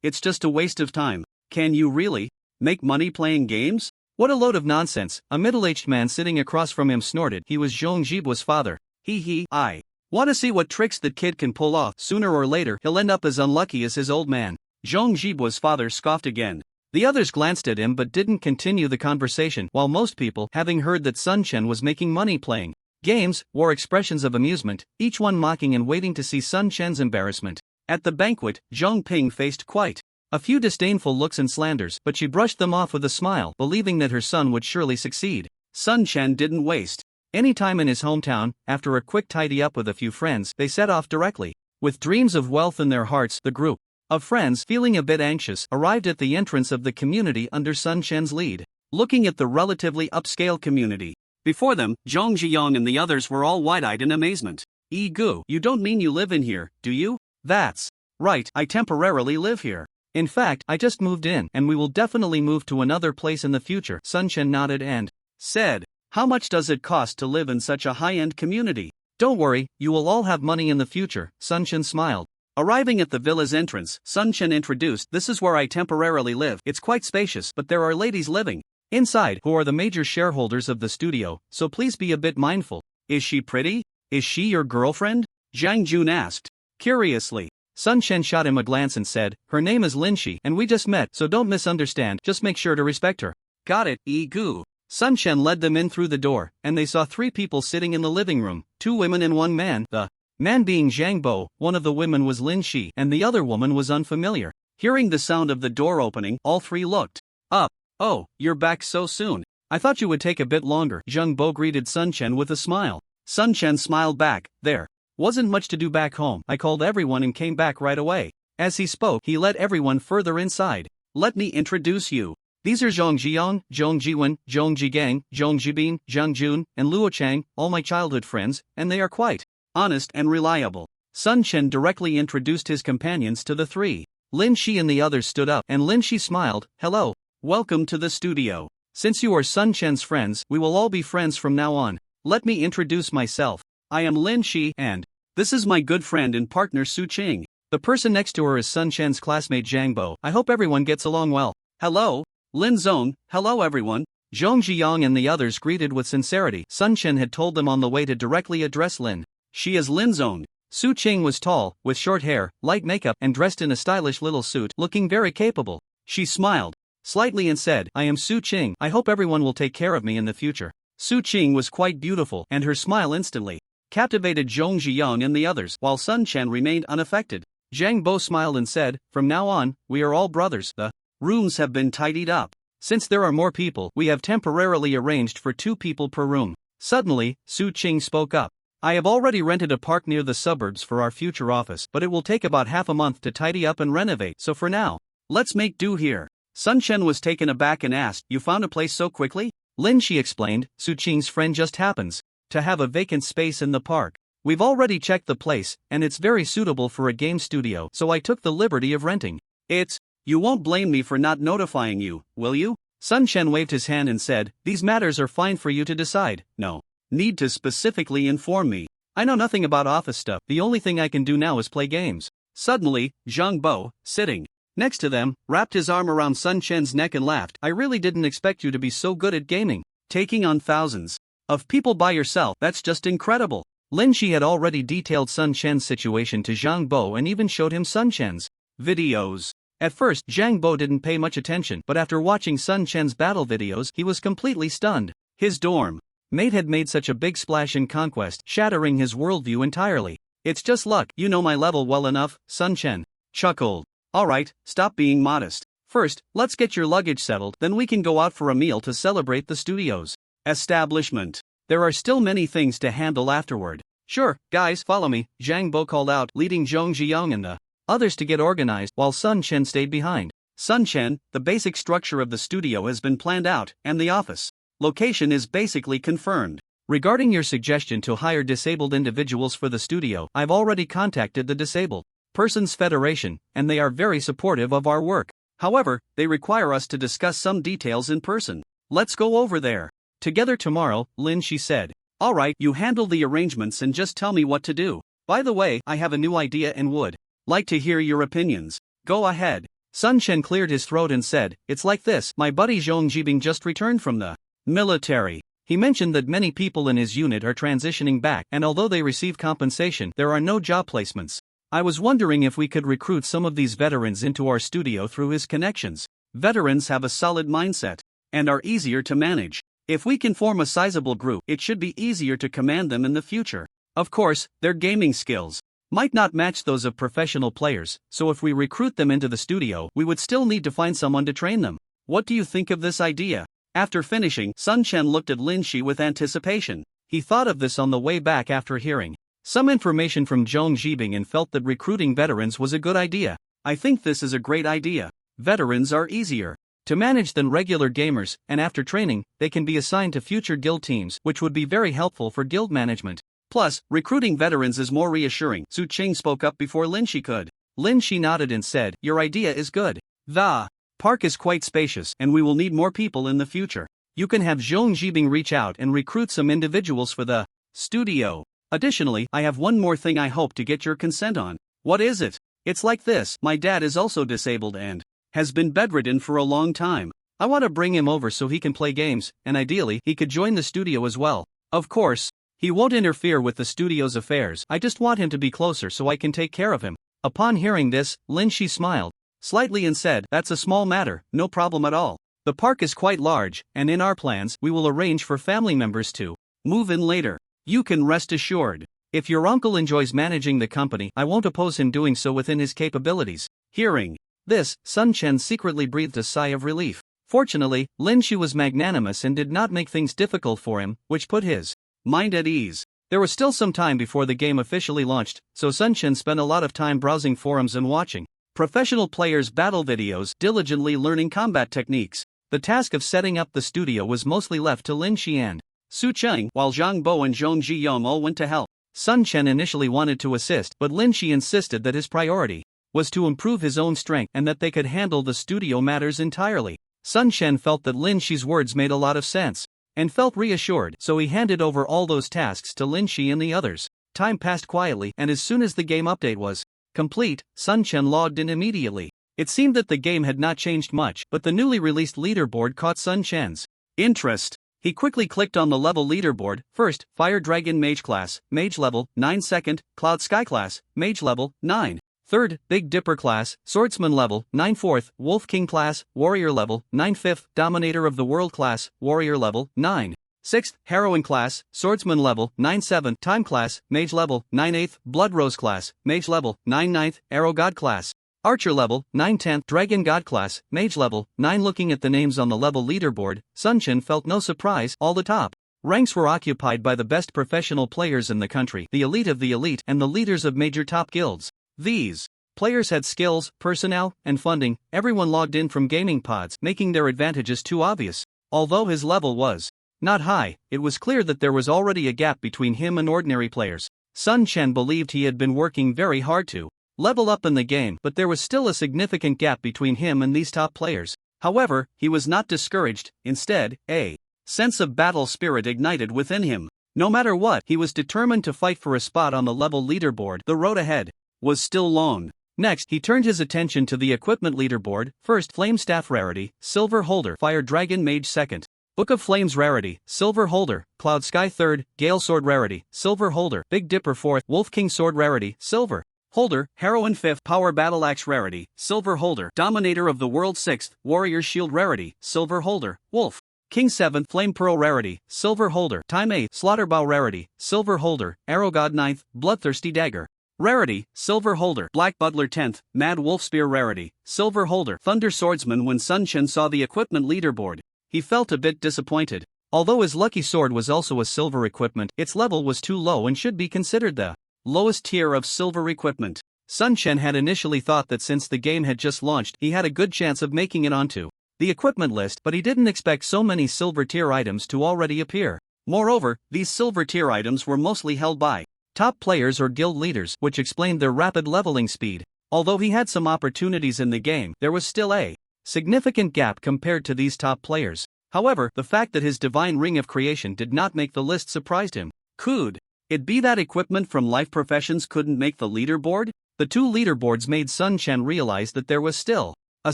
S1: It's just a waste of time. Can you really make money playing games?" "What a load of nonsense," a middle-aged man sitting across from him snorted. He was Zhong Jibua's father. I want to see what tricks that kid can pull off. Sooner or later, he'll end up as unlucky as his old man." Zhong Jibua's father scoffed again. The others glanced at him but didn't continue the conversation, while most people, having heard that Sun Chen was making money playing games, wore expressions of amusement, each one mocking and waiting to see Sun Chen's embarrassment. At the banquet, Zhong Ping faced quite a few disdainful looks and slanders, but she brushed them off with a smile, believing that her son would surely succeed. Sun Chen didn't waste any time in his hometown. After a quick tidy-up with a few friends, they set off directly. With dreams of wealth in their hearts, the group of friends, feeling a bit anxious, arrived at the entrance of the community under Sun Chen's lead. Looking at the relatively upscale community before them, Zhong Zhiyong and the others were all wide-eyed in amazement. "Gu, you don't mean you live in here, do you?" "That's right, I temporarily live here. In fact, I just moved in, and we will definitely move to another place in the future." Sun Chen nodded and said, "How much does it cost to live in such a high-end community?" "Don't worry, you will all have money in the future," Sun Chen smiled.
S2: Arriving at the villa's entrance, Sun Chen introduced, "This is where I temporarily live. It's quite spacious, but there are ladies living inside who are the major shareholders of the studio, so please be a bit mindful." "Is she pretty? Is she your girlfriend?" Zhang Jun asked. Curiously. Sun Chen shot him a glance and said, "Her name is Lin Shi and we just met, so don't misunderstand, just make sure to respect her." "Got it, Gu." Sun Chen led them in through the door, and they saw 3 people sitting in the living room, 2 women and 1 man, the man being Zhang Bo, one of the women was Lin Shi, and the other woman was unfamiliar. Hearing the sound of the door opening, all 3 looked up. "Oh, you're back so soon. I thought you would take a bit longer." Zhang Bo greeted Sun Chen with a smile. Sun Chen smiled back. "There wasn't much to do back home. I called everyone and came back right away." As he spoke, he led everyone further inside. "Let me introduce you. These are Zhong Jiang, Zhong Jiwen, Zhong Jigang, Zhong Jibin, Zhang Jun, and Luo Chang, all my childhood friends, and they are quite honest and reliable." Sun Chen directly introduced his companions to the 3. Lin Shi and the others stood up, and Lin Shi smiled. "Hello. Welcome to the studio. Since you are Sun Chen's friends, we will all be friends from now on. Let me introduce myself. I am Lin Shi, and this is my good friend and partner Su Qing." The person next to her is Sun Chen's classmate Zhang Bo. "I hope everyone gets along well." "Hello, Lin Zong." "Hello everyone." Zhong Ziyang and the others greeted with sincerity. Sun Chen had told them on the way to directly address Lin. "She is Lin Zong." Su Qing was tall, with short hair, light makeup, and dressed in a stylish little suit, looking very capable. She smiled slightly and said, "I am Su Qing. I hope everyone will take care of me in the future." Su Qing was quite beautiful, and her smile instantly captivated Zhong Ziyang and the others, while Sun Chen remained unaffected. Zhang Bo smiled and said, "From now on, we are all brothers." The rooms have been tidied up. Since there are more people, we have temporarily arranged for 2 people per room. Suddenly, Su Qing spoke up. "I have already rented a park near the suburbs for our future office, but it will take about half a month to tidy up and renovate, so for now, let's make do here." Sun Chen was taken aback and asked, "You found a place so quickly?" Lin Shi explained, "Su Qing's friend just happens to have a vacant space in the park. We've already checked the place, and it's very suitable for a game studio, so I took the liberty of renting it. You won't blame me for not notifying you, will you?" Sun Chen waved his hand and said, "These matters are fine for you to decide. No need to specifically inform me. I know nothing about office stuff. The only thing I can do now is play games." Suddenly, Zhang Bo, sitting next to them, wrapped his arm around Sun Chen's neck and laughed. "I really didn't expect you to be so good at gaming. Taking on thousands of people by yourself, that's just incredible." Lin Shi had already detailed Sun Chen's situation to Zhang Bo and even showed him Sun Chen's videos. At first, Zhang Bo didn't pay much attention, but after watching Sun Chen's battle videos, he was completely stunned. His dorm mate had made such a big splash in Conquest, shattering his worldview entirely. "It's just luck, you know my level well enough," Sun Chen chuckled. "Alright, stop being modest. First, let's get your luggage settled, then we can go out for a meal to celebrate the studio's establishment. There are still many things to handle afterward." "Sure, guys, follow me," Zhang Bo called out, leading Zhong Ziyang and the others to get organized, while Sun Chen stayed behind. "Sun Chen, the basic structure of the studio has been planned out, and the office location is basically confirmed. Regarding your suggestion to hire disabled individuals for the studio, I've already contacted the Disabled Persons Federation, and they are very supportive of our work. However, they require us to discuss some details in person. Let's go over there together tomorrow," Lin Shi said. "Alright, you handle the arrangements and just tell me what to do. By the way, I have a new idea and would like to hear your opinions." "Go ahead." Sun Chen cleared his throat and said, "It's like this, my buddy Zhong Jibing just returned from the military. He mentioned that many people in his unit are transitioning back, and although they receive compensation, there are no job placements. I was wondering if we could recruit some of these veterans into our studio through his connections. Veterans have a solid mindset and are easier to manage. If we can form a sizable group, it should be easier to command them in the future. Of course, their gaming skills might not match those of professional players, so if we recruit them into the studio, we would still need to find someone to train them. What do you think of this idea?" After finishing, Sun Chen looked at Lin Shi with anticipation. He thought of this on the way back after hearing some information from Zhong Jibing and felt that recruiting veterans was a good idea. "I think this is a great idea. Veterans are easier to manage than regular gamers, and after training, they can be assigned to future guild teams, which would be very helpful for guild management. Plus, recruiting veterans is more reassuring." Su Qing spoke up before Lin Shi could. Lin Shi nodded and said, "Your idea is good. The park is quite spacious, and we will need more people in the future. You can have Zhong Jibing reach out and recruit some individuals for the studio. Additionally, I have one more thing I hope to get your consent on." "What is it?" It's like this: my dad is also disabled and has been bedridden for a long time. I want to bring him over so he can play games, and ideally, he could join the studio as well. Of course, he won't interfere with the studio's affairs. I just want him to be closer so I can take care of him. Upon hearing this, Lin Shi smiled slightly and said, "That's a small matter, no problem at all. The park is quite large, and in our plans, we will arrange for family members to move in later. You can rest assured. If your uncle enjoys managing the company, I won't oppose him doing so within his capabilities." Hearing this, Sun Chen secretly breathed a sigh of relief. Fortunately, Lin Shi was magnanimous and did not make things difficult for him, which put his mind at ease. There was still some time before the game officially launched, so Sun Chen spent a lot of time browsing forums and watching professional players' battle videos, diligently learning combat techniques. The task of setting up the studio was mostly left to Lin Shi and Su Cheng, while Zhang Bo and Zhong Jiyong all went to help. Sun Chen initially wanted to assist, but Lin Shi insisted that his priority was to improve his own strength and that they could handle the studio matters entirely. Sun Chen felt that Lin Shi's words made a lot of sense, and felt reassured, so he handed over all those tasks to Lin Shi and the others. Time passed quietly, and as soon as the game update was complete, Sun Chen logged in immediately. It seemed that the game had not changed much, but the newly released leaderboard caught Sun Chen's interest. He quickly clicked on the level leaderboard. First, Fire Dragon Mage class, Mage level 9. Second, Cloud Sky class, Mage level 9. Third, Big Dipper class, Swordsman level 9. Fourth, Wolf King class, Warrior level 9. Fifth, Dominator of the World class, Warrior level 9. Sixth, Heroine class, Swordsman level 9. Seventh, Time class, Mage level 9. Eighth, Blood Rose class, Mage level 9. Ninth, Arrow God class, Archer level 9. 10th, Dragon God class, Mage level 9. Looking at the names on the level leaderboard, Sun Chen felt no surprise. All the top ranks were occupied by the best professional players in the country, the elite of the elite, and the leaders of major top guilds. These players had skills, personnel, and funding. Everyone logged in from gaming pods, making their advantages too obvious. Although his level was not high, it was clear that there was already a gap between him and ordinary players. Sun Chen believed he had been working very hard to level up in the game, but there was still a significant gap between him and these top players. However, he was not discouraged. Instead, a sense of battle spirit ignited within him. No matter what, he was determined to fight for a spot on the level leaderboard. The road ahead was still long. Next, he turned his attention to the equipment leaderboard. First, Flame Staff rarity, Silver holder, Fire Dragon Mage 2nd. Book of Flames rarity, Silver holder, Cloud Sky 3rd, Gale Sword rarity, Silver holder, Big Dipper 4th, Wolf King Sword rarity, Silver holder, Heroine 5th, Power Battle Axe rarity, Silver holder, Dominator of the World 6th, Warrior Shield rarity, Silver holder, Wolf King 7th, Flame Pearl rarity, Silver holder, Time 8th, Slaughterbow rarity, Silver holder, Arrow God 9th, Bloodthirsty Dagger rarity, Silver holder, Black Butler 10th, Mad Wolf Spear rarity, Silver holder, Thunder Swordsman. When Sun Chen saw the equipment leaderboard, he felt a bit disappointed. Although his lucky sword was also a silver equipment, its level was too low and should be considered the lowest tier of silver equipment. Sun Chen had initially thought that since the game had just launched, he had a good chance of making it onto the equipment list, but he didn't expect so many silver tier items to already appear. Moreover, these silver tier items were mostly held by top players or guild leaders, which explained their rapid leveling speed. Although he had some opportunities in the game, there was still a significant gap compared to these top players. However, the fact that his Divine Ring of Creation did not make the list surprised him. Could it be that equipment from Life Professions couldn't make the leaderboard? The two leaderboards made Sun Chen realize that there was still a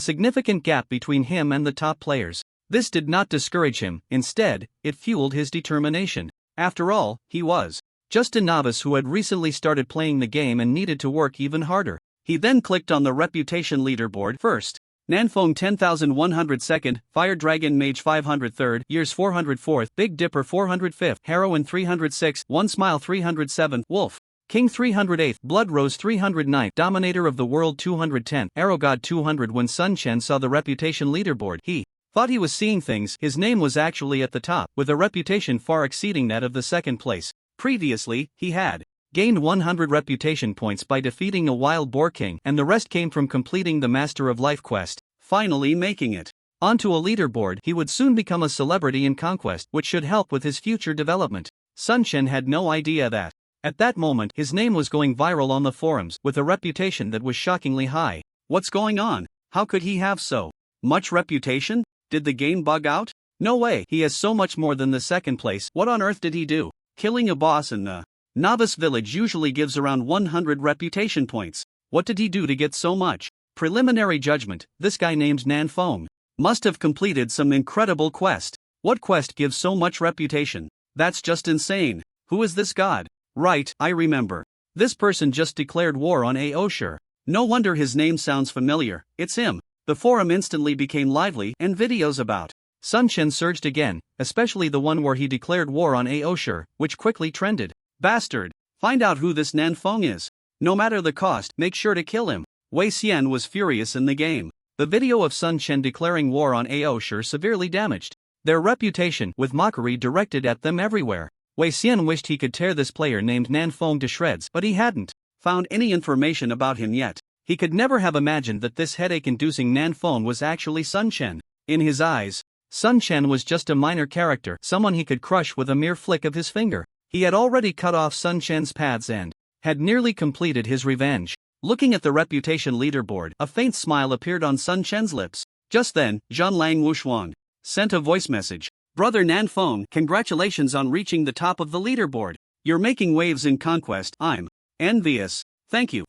S2: significant gap between him and the top players. This did not discourage him. Instead, it fueled his determination. After all, he was just a novice who had recently started playing the game and needed to work even harder. He then clicked on the reputation leaderboard. First, Nanfeng 10,102nd, Fire Dragon Mage 503rd, Years 404th, Big Dipper 405th, Heroine 306th, One Smile 307th, Wolf King 308th, Blood Rose 309th, Dominator of the World 210th, Arrow God 200. When Sun Chen saw the reputation leaderboard, he thought he was seeing things. His name was actually at the top, with a reputation far exceeding that of the second place. Previously, he had gained 100 reputation points by defeating a wild boar king, and the rest came from completing the Master of Life quest. Finally making it onto a leaderboard, he would soon become a celebrity in Conquest, which should help with his future development. Sun Chen had no idea that at that moment his name was going viral on the forums, with a reputation that was shockingly high. What's going on? How could he have so much reputation? Did the game bug out? No way, he has so much more than the second place. What on earth did he do? Killing a boss in the Novice Village usually gives around 100 reputation points. What did he do to get so much? Preliminary judgment, this guy named Nan Fong must have completed some incredible quest. What quest gives so much reputation? That's just insane. Who is this god? Right, I remember. This person just declared war on Aoshire. No wonder his name sounds familiar, it's him. The forum instantly became lively and videos about Sun Chen surged again, especially the one where he declared war on Aoshire, which quickly trended. Bastard! Find out who this Nan Fong is. No matter the cost, make sure to kill him. Wei Xian was furious in the game. The video of Sun Chen declaring war on Aoshire severely damaged their reputation with mockery directed at them everywhere. Wei Xian wished he could tear this player named Nan Fong to shreds, but he hadn't found any information about him yet. He could never have imagined that this headache-inducing Nan Fong was actually Sun Chen. In his eyes, Sun Chen was just a minor character, someone he could crush with a mere flick of his finger. He had already cut off Sun Chen's paths and had nearly completed his revenge. Looking at the reputation leaderboard, a faint smile appeared on Sun Chen's lips. Just then, Zhanlang Wushuang sent a voice message. Brother Nan Fong, congratulations on reaching the top of the leaderboard. You're making waves in conquest. I'm envious. Thank you,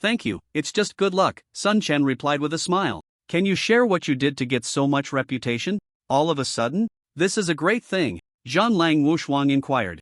S2: it's just good luck, Sun Chen replied with a smile. Can you share what you did to get so much reputation? All of a sudden? This is a great thing, Zhanlang Wushuang inquired.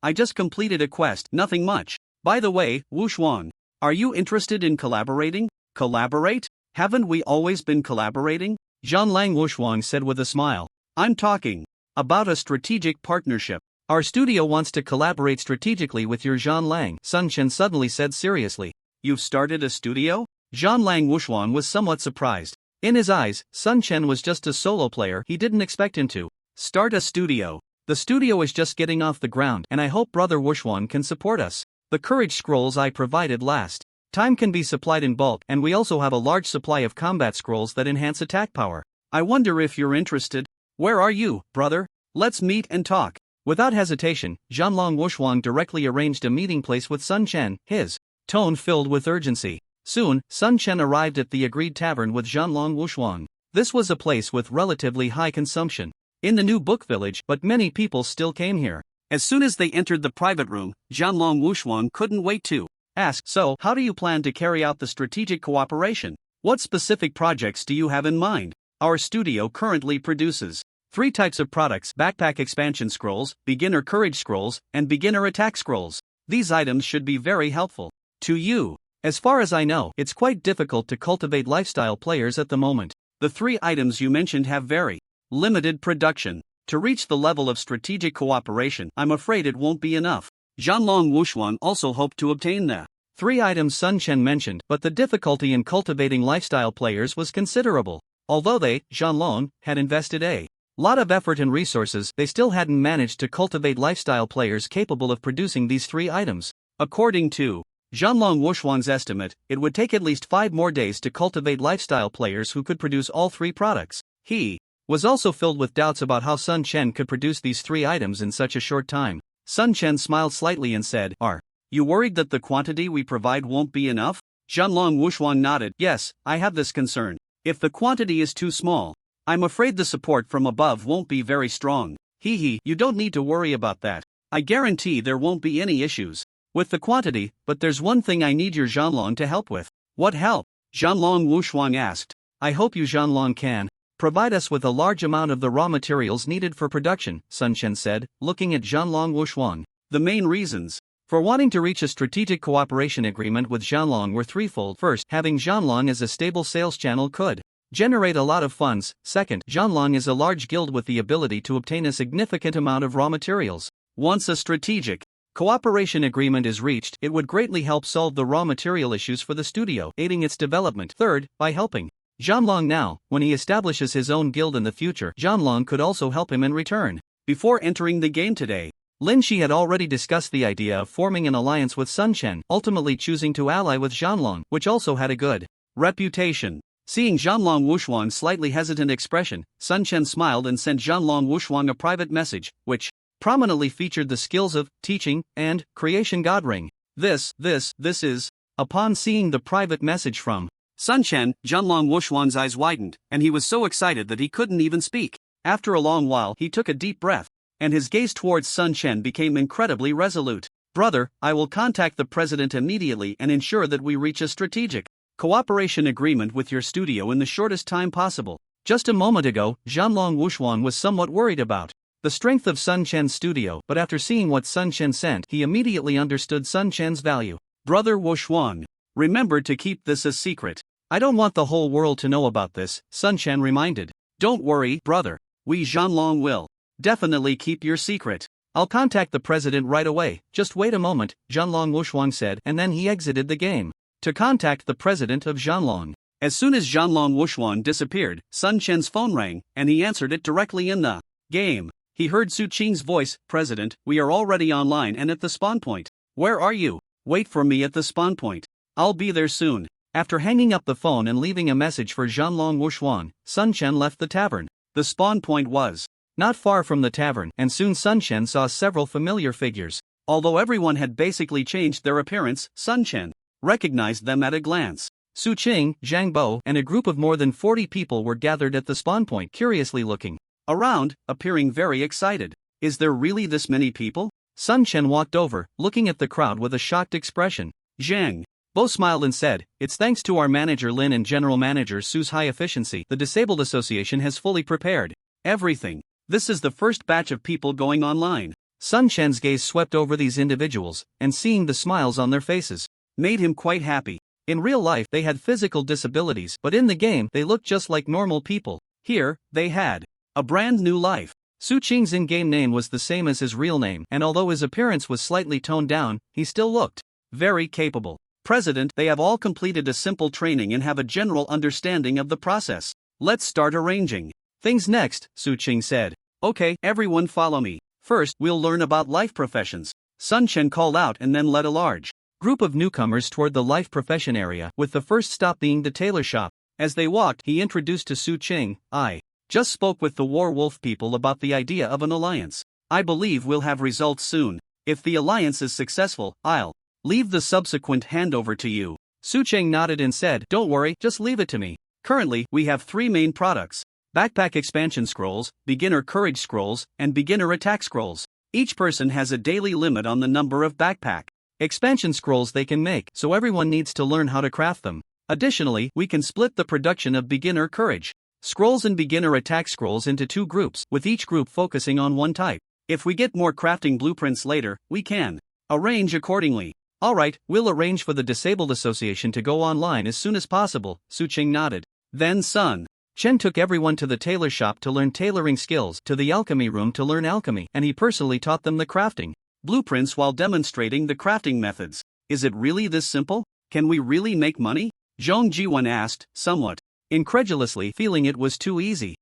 S2: I just completed a quest, nothing much. By the way, Wushuang, are you interested in collaborating? Collaborate? Haven't we always been collaborating? Zhanlang Wushuang said with a smile. I'm talking about a strategic partnership. Our studio wants to collaborate strategically with your Zhanlang, Sun Chen suddenly said seriously. You've started a studio? Zhanlang Wushuang was somewhat surprised. In his eyes, Sun Chen was just a solo player. He didn't expect him to start a studio. The studio is just getting off the ground, and I hope Brother Wushuang can support us. The courage scrolls I provided last time can be supplied in bulk, and we also have a large supply of combat scrolls that enhance attack power. I wonder if you're interested. Where are you, brother? Let's meet and talk. Without hesitation, Zhanlang Wushuang directly arranged a meeting place with Sun Chen, his tone filled with urgency. Soon, Sun Chen arrived at the agreed tavern with Zhanlang Wushuang. This was a place with relatively high consumption in the new book village, but many people still came here. As soon as they entered the private room, Zhanlang Wushuang couldn't wait to ask, so, how do you plan to carry out the strategic cooperation? What specific projects do you have in mind? Our studio currently produces 3 types of products: backpack expansion scrolls, beginner courage scrolls, and beginner attack scrolls. These items should be very helpful to you. As far as I know, it's quite difficult to cultivate lifestyle players at the moment. The 3 items you mentioned have very limited production. To reach the level of strategic cooperation, I'm afraid it won't be enough. Zhanlang Wushuang also hoped to obtain the 3 items Sun Chen mentioned, but the difficulty in cultivating lifestyle players was considerable. Although they, Zhanlang, had invested a lot of effort and resources, they still hadn't managed to cultivate lifestyle players capable of producing these 3 items. According to Zhanlang Wushuang's estimate, it would take at least 5 more days to cultivate lifestyle players who could produce all 3 products. He was also filled with doubts about how Sun Chen could produce these 3 items in such a short time. Sun Chen smiled slightly and said, Are you worried that the quantity we provide won't be enough? Zhanlang Wushuang nodded. Yes, I have this concern. If the quantity is too small, I'm afraid the support from above won't be very strong. You don't need to worry about that. I guarantee there won't be any issues with the quantity, but there's one thing I need your Zhanlang to help with. What help? Zhanlang Wushuang asked. I hope you Zhanlang can provide us with a large amount of the raw materials needed for production, Sun Chen said, looking at Zhanlang Wushuang. The main reasons for wanting to reach a strategic cooperation agreement with Zhanlang were threefold. First, having Zhanlang as a stable sales channel could generate a lot of funds. Second, Zhanlang is a large guild with the ability to obtain a significant amount of raw materials. Once a strategic cooperation agreement is reached, it would greatly help solve the raw material issues for the studio, aiding its development. Third, by helping Zhanlang now, when he establishes his own guild in the future, Zhanlang could also help him in return. Before entering the game today, Lin Shi had already discussed the idea of forming an alliance with Sun Chen, ultimately choosing to ally with Zhanlang, which also had a good reputation. Seeing Zhanlang Wushuang's slightly hesitant expression, Sun Chen smiled and sent Zhanlang Wushuang a private message, which prominently featured the skills of teaching and creation god ring. This is. Upon seeing the private message from Sun Chen, Zhanlang Wushuang's eyes widened, and he was so excited that he couldn't even speak. After a long while, he took a deep breath, and his gaze towards Sun Chen became incredibly resolute. Brother, I will contact the president immediately and ensure that we reach a strategic cooperation agreement with your studio in the shortest time possible. Just a moment ago, Zhanlong Wuxuan was somewhat worried about the strength of Sun Chen's studio, but after seeing what Sun Chen sent, he immediately understood Sun Chen's value. Brother Wuxuan, remember to keep this a secret. I don't want the whole world to know about this, Sun Chen reminded. Don't worry, brother. We Zhanlong will definitely keep your secret. I'll contact the president right away. Just wait a moment, Zhanlong Wuxuan said, and then he exited the game. To contact the president of Zhanlong. As soon as Zhanlong Wuxuan disappeared, Sun Chen's phone rang, and he answered it directly in the game. He heard Su Qing's voice. President, we are already online and at the spawn point. Where are you? Wait for me at the spawn point. I'll be there soon. After hanging up the phone and leaving a message for Zhanlong Wuxuan, Sun Chen left the tavern. The spawn point was not far from the tavern, and soon Sun Chen saw several familiar figures. Although everyone had basically changed their appearance, Sun Chen recognized them at a glance. Su Qing, Zhang Bo, and a group of more than 40 people were gathered at the spawn point, curiously looking around, appearing very excited. Is there really this many people? Sun Chen walked over, looking at the crowd with a shocked expression. Zhang Bo smiled and said, "It's thanks to our manager Lin and general manager Su's high efficiency. The Disabled Association has fully prepared everything. This is the first batch of people going online." Sun Chen's gaze swept over these individuals, and seeing the smiles on their faces made him quite happy. In real life, they had physical disabilities, but in the game, they looked just like normal people. Here, they had a brand new life. Su Qing's in-game name was the same as his real name, and although his appearance was slightly toned down, he still looked very capable. President, they have all completed a simple training and have a general understanding of the process. Let's start arranging things next, Su Qing said. Okay, everyone follow me. First, we'll learn about life professions. Sun Chen called out and then led a large group of newcomers toward the life profession area, with the first stop being the tailor shop. As they walked, he introduced to Su Qing, I just spoke with the War Wolf people about the idea of an alliance. I believe we'll have results soon. If the alliance is successful, I'll leave the subsequent handover to you. Su Qing nodded and said, don't worry, just leave it to me. Currently, we have 3 main products: Backpack Expansion Scrolls, Beginner Courage Scrolls, and Beginner Attack Scrolls. Each person has a daily limit on the number of backpack expansion scrolls they can make, so everyone needs to learn how to craft them. Additionally, we can split the production of Beginner Courage Scrolls and Beginner Attack Scrolls into 2 groups, with each group focusing on one type. If we get more crafting blueprints later, we can arrange accordingly. Alright, we'll arrange for the Disabled Association to go online as soon as possible, Su Qing nodded. Then Sun Chen took everyone to the tailor shop to learn tailoring skills, to the alchemy room to learn alchemy, and he personally taught them the crafting blueprints while demonstrating the crafting methods. Is it really this simple? Can we really make money? Zhong Jiwan asked, somewhat incredulously, feeling it was too easy.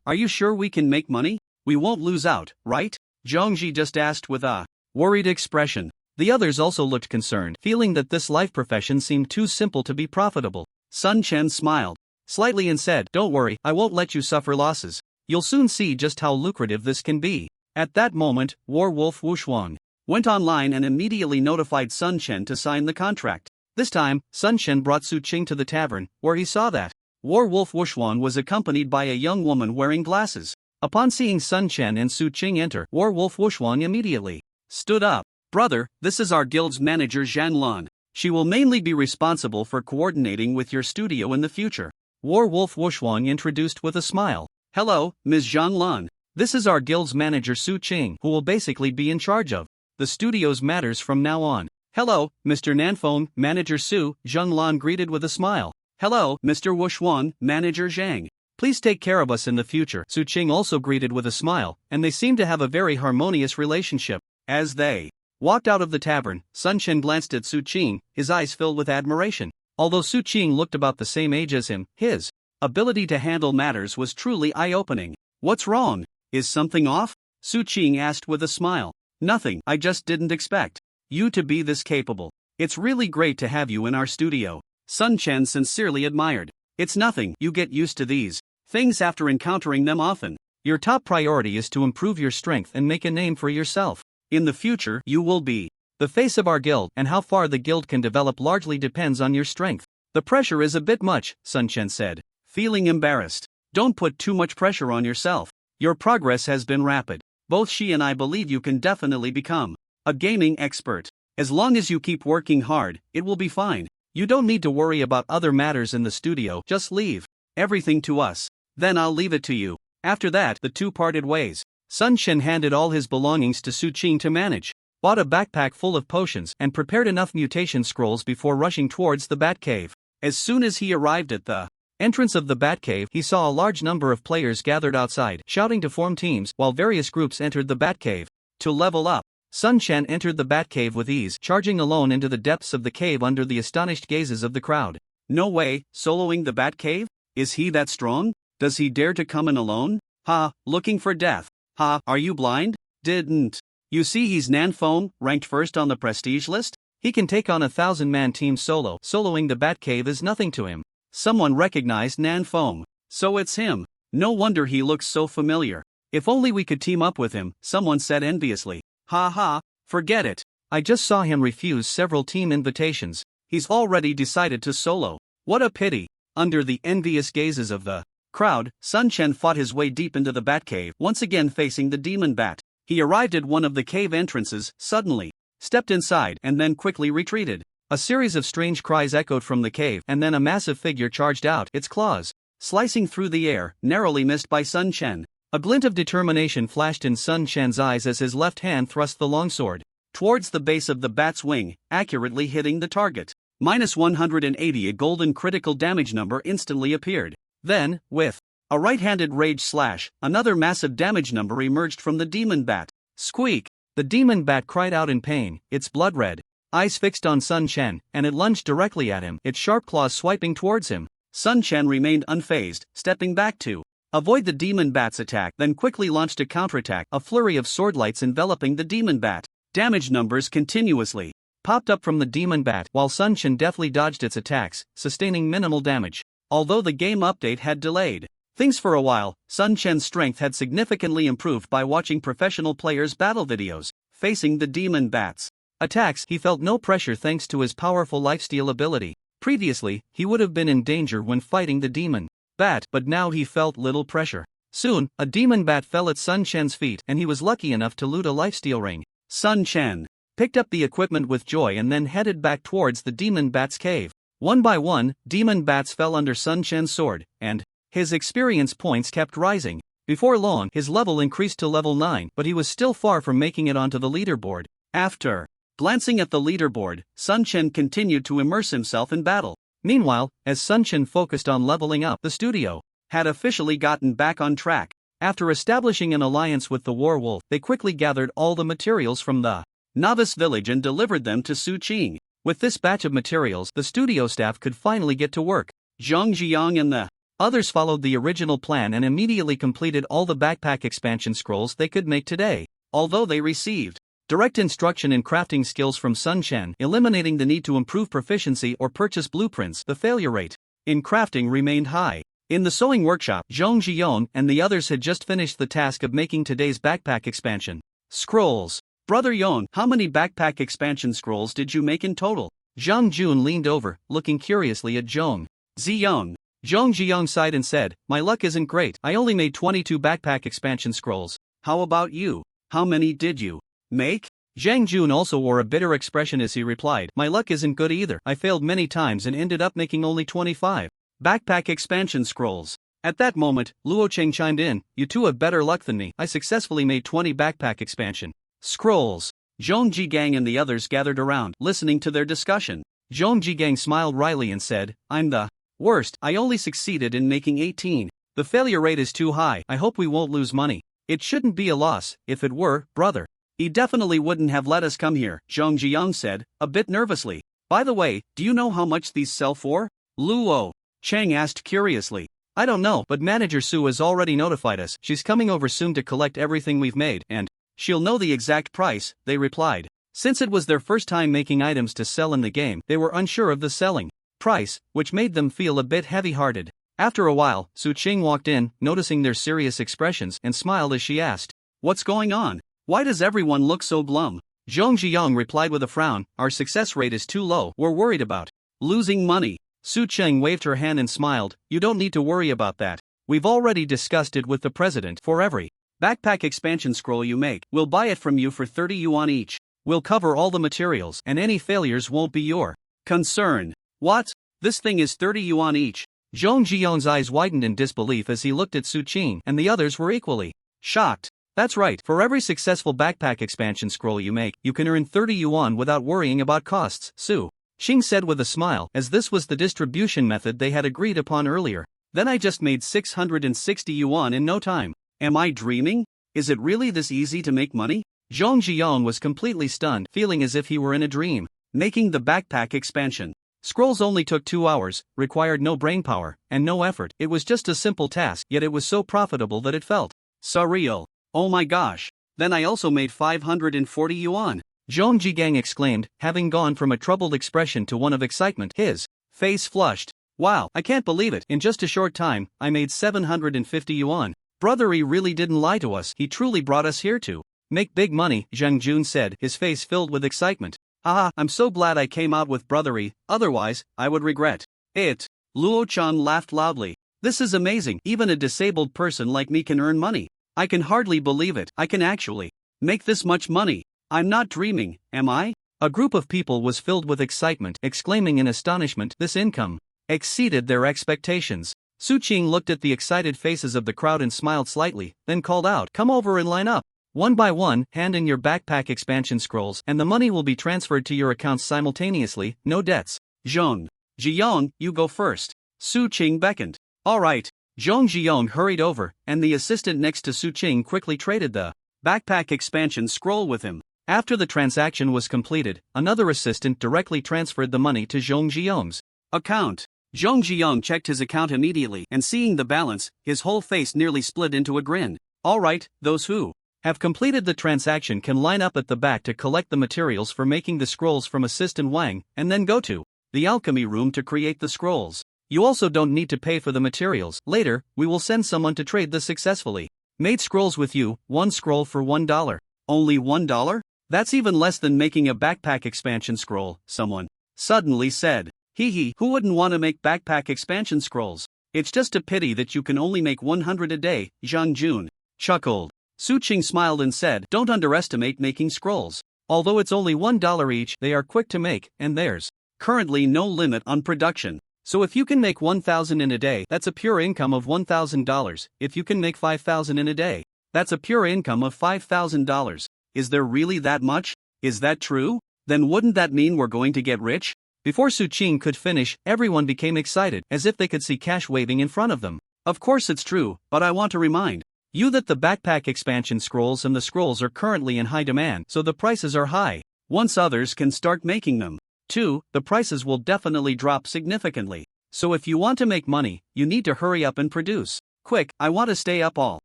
S2: Are you sure we can make money? We won't lose out, right? Zhongji just asked with a worried expression. The others also looked concerned, feeling that this life profession seemed too simple to be profitable. Sun Chen smiled slightly and said, don't worry, I won't let you suffer losses. You'll soon see just how lucrative this can be. At that moment, War Wolf Wuxuan went online and immediately notified Sun Chen to sign the contract. This time, Sun Chen brought Su Qing to the tavern, where he saw that War Wolf Wuxuan was accompanied by a young woman wearing glasses. Upon seeing Sun Chen and Su Qing enter, War Wolf Wuxuan immediately stood up. Brother, this is our guild's manager Zhan Lan. She will mainly be responsible for coordinating with your studio in the future. War Wolf Wuxuan introduced with a smile. Hello, Ms. Zhang Lan. This is our guild's manager Su Qing, who will basically be in charge of the studio's matters from now on. Hello, Mr. Nanfeng, Manager Su, Zhang Lan greeted with a smile. Hello, Mr. Wuxuan, Manager Zhang. Please take care of us in the future. Su Qing also greeted with a smile, and they seemed to have a very harmonious relationship. As they walked out of the tavern, Sun Chen glanced at Su Qing, his eyes filled with admiration. Although Su Qing looked about the same age as him, his ability to handle matters was truly eye-opening. What's wrong? Is something off? Su Qing asked with a smile. Nothing, I just didn't expect you to be this capable. It's really great to have you in our studio. Sun Chen sincerely admired. It's nothing, you get used to these things after encountering them often. Your top priority is to improve your strength and make a name for yourself. In the future, you will be the face of our guild, and how far the guild can develop largely depends on your strength. The pressure is a bit much, Sun Chen said, feeling embarrassed. Don't put too much pressure on yourself. Your progress has been rapid. Both she and I believe you can definitely become a gaming expert. As long as you keep working hard, it will be fine. You don't need to worry about other matters in the studio, just leave everything to us. Then I'll leave it to you. After that, the two parted ways. Sun Shen handed all his belongings to Su Qing to manage, bought a backpack full of potions, and prepared enough mutation scrolls before rushing towards the Batcave. As soon as he arrived at the entrance of the Batcave, he saw a large number of players gathered outside, shouting to form teams, while various groups entered the Batcave to level up. Sun Shen entered the Batcave with ease, charging alone into the depths of the cave under the astonished gazes of the crowd. No way, soloing the Batcave? Is he that strong? Does he dare to come in alone? Ha, looking for death. Ha, are you blind? Didn't you see he's Nanfeng, ranked first on the prestige list? He can take on a 1,000-man team solo. Soloing the Batcave is nothing to him. Someone recognized Nanfeng. So it's him. No wonder he looks so familiar. If only we could team up with him, someone said enviously. Ha ha, forget it. I just saw him refuse several team invitations. He's already decided to solo. What a pity. Under the envious gazes of the crowd, Sun Chen fought his way deep into the Batcave, once again facing the demon bat. He arrived at one of the cave entrances, suddenly stepped inside, and then quickly retreated. A series of strange cries echoed from the cave, and then a massive figure charged out, its claws slicing through the air, narrowly missed by Sun Chen. A glint of determination flashed in Sun Chen's eyes as his left hand thrust the longsword towards the base of the bat's wing, accurately hitting the target. -180, a golden critical damage number instantly appeared. Then, with a right-handed rage slash, another massive damage number emerged from the demon bat. Squeak! The demon bat cried out in pain, its blood red eyes fixed on Sun Chen, and it lunged directly at him, its sharp claws swiping towards him. Sun Chen remained unfazed, stepping back to avoid the demon bat's attack, then quickly launched a counterattack, a flurry of swordlights enveloping the demon bat. Damage numbers continuously popped up from the demon bat, while Sun Chen deftly dodged its attacks, sustaining minimal damage. Although the game update had delayed things for a while, Sun Chen's strength had significantly improved by watching professional players' battle videos. Facing the demon bat's attacks, he felt no pressure thanks to his powerful lifesteal ability. Previously, he would have been in danger when fighting the demon bat, but now he felt little pressure. Soon, a demon bat fell at Sun Chen's feet, and he was lucky enough to loot a lifesteal ring. Sun Chen picked up the equipment with joy and then headed back towards the demon bat's cave. One by one, demon bats fell under Sun Chen's sword, and his experience points kept rising. Before long, his level increased to level 9, but he was still far from making it onto the leaderboard. After glancing at the leaderboard, Sun Chen continued to immerse himself in battle. Meanwhile, as Sun Chen focused on leveling up, the studio had officially gotten back on track. After establishing an alliance with the werewolf, they quickly gathered all the materials from the novice village and delivered them to Su Qing. With this batch of materials, the studio staff could finally get to work. Zhang Jiang and the others followed the original plan and immediately completed all the backpack expansion scrolls they could make today. Although they received direct instruction in crafting skills from Sun Chen, eliminating the need to improve proficiency or purchase blueprints, the failure rate in crafting remained high. In the sewing workshop, Zhang Jiang and the others had just finished the task of making today's backpack expansion scrolls. Brother Yon, how many backpack expansion scrolls did you make in total? Zhang Jun leaned over, looking curiously at Zhang Ziyang. Zhang Jiang sighed and said, "My luck isn't great. I only made 22 backpack expansion scrolls. How about you? How many did you make?" Zhang Jun also wore a bitter expression as he replied, "My luck isn't good either. I failed many times and ended up making only 25 backpack expansion scrolls." At that moment, Luo Cheng chimed in, "You two have better luck than me. I successfully made 20 backpack expansion scrolls." Zhong Jigang and the others gathered around, listening to their discussion. Zhong Jigang smiled wryly and said, "I'm the worst. I only succeeded in making 18. The failure rate is too high. I hope we won't lose money." "It shouldn't be a loss. If it were, brother, he definitely wouldn't have let us come here," Zhong Jiang said, a bit nervously. "By the way, do you know how much these sell for?" Luo Cheng asked curiously. "I don't know, but Manager Su has already notified us. She's coming over soon to collect everything we've made, and she'll know the exact price," they replied. Since it was their first time making items to sell in the game, they were unsure of the selling price, which made them feel a bit heavy-hearted. After a while, Su Qing walked in, noticing their serious expressions, and smiled as she asked, "What's going on? Why does everyone look so glum?" Zhong Jiang replied with a frown, "Our success rate is too low. We're worried about losing money." Su Qing waved her hand and smiled, "You don't need to worry about that. We've already discussed it with the president. For every backpack expansion scroll you make, we'll buy it from you for 30 yuan each. We'll cover all the materials, and any failures won't be your concern." What? This thing is 30 yuan each.
S1: Zhong Jiyong's eyes widened in disbelief as he looked at Su Qing, and the others were equally shocked. That's right, for every successful backpack expansion scroll you make, you can earn 30 yuan without worrying about costs, Su Qing said with a smile, as this was the distribution method they had agreed upon earlier. Then I just made 660 yuan in no time.
S2: Am I dreaming? Is it really this easy to make money?
S1: Zhong Jiyong was completely stunned, feeling as if he were in a dream.
S2: Making the backpack expansion
S1: scrolls only took 2 hours, required no brainpower, and no effort. It was just a simple task, yet it was so profitable that it felt
S2: surreal. Oh my gosh. Then I also made 540 yuan.
S1: Zhong Jigang exclaimed, having gone from a troubled expression to one of excitement. His face flushed. Wow, I can't believe it. In just a short time, I made 750 yuan. Brothery really didn't lie to us. He truly brought us here to make big money, Zhang Jun said, his face filled with excitement.
S2: Ah, I'm so glad I came out with brothery, otherwise, I would regret it. Luo Chan laughed loudly. This is amazing. Even a disabled person like me can earn money. I can hardly believe it. I can actually make this much money. I'm not dreaming, am I?
S1: A group of people was filled with excitement, exclaiming in astonishment, this income exceeded their expectations. Su Qing looked at the excited faces of the crowd and smiled slightly, then called out, come over and line up. One by one, hand in your backpack expansion scrolls, and the money will be transferred to your accounts simultaneously, no debts.
S2: Zhong Jiyong, you go first. Su Qing beckoned.
S1: All right. Zhong Jiyong hurried over, and the assistant next to Su Qing quickly traded the
S2: backpack expansion scroll with him.
S1: After the transaction was completed, another assistant directly transferred the money to Zhong Jiyong's
S2: account. Zhong Jiyong checked his account immediately, and seeing the balance, his whole face nearly split into a grin.
S1: All right, those who have completed the transaction can line up at the back to collect the materials for making the scrolls from Assistant Wang, and then go to the alchemy room to create the scrolls. You also don't need to pay for the materials. Later, we will send someone to trade the successfully made scrolls with you, 1 scroll for $1.
S2: Only $1?
S1: That's even less than making a backpack expansion scroll, someone
S2: suddenly said. Hee, who wouldn't want to make backpack expansion scrolls? It's just a pity that you can only make 100 a day, Zhang Jun chuckled. Su Qing smiled and said, don't underestimate making scrolls.
S1: Although it's only $1 each, they are quick to make, and there's
S2: currently no limit on production.
S1: So if you can make 1,000 in a day, that's a pure income of $1,000. If you can make 5,000 in a day, that's a pure income of $5,000.
S2: Is there really that much? Is that true? Then wouldn't that mean we're going to get rich?
S1: Before Su Qing could finish, everyone became excited, as if they could see cash waving in front of them.
S2: Of course it's true, but I want to remind
S1: you that the backpack expansion scrolls and the scrolls are currently in high demand, so the prices are high.
S2: Once others can start making them,
S1: too, the prices will definitely drop significantly. So if you want to make money, you need to hurry up and produce.
S2: Quick, I want to stay up all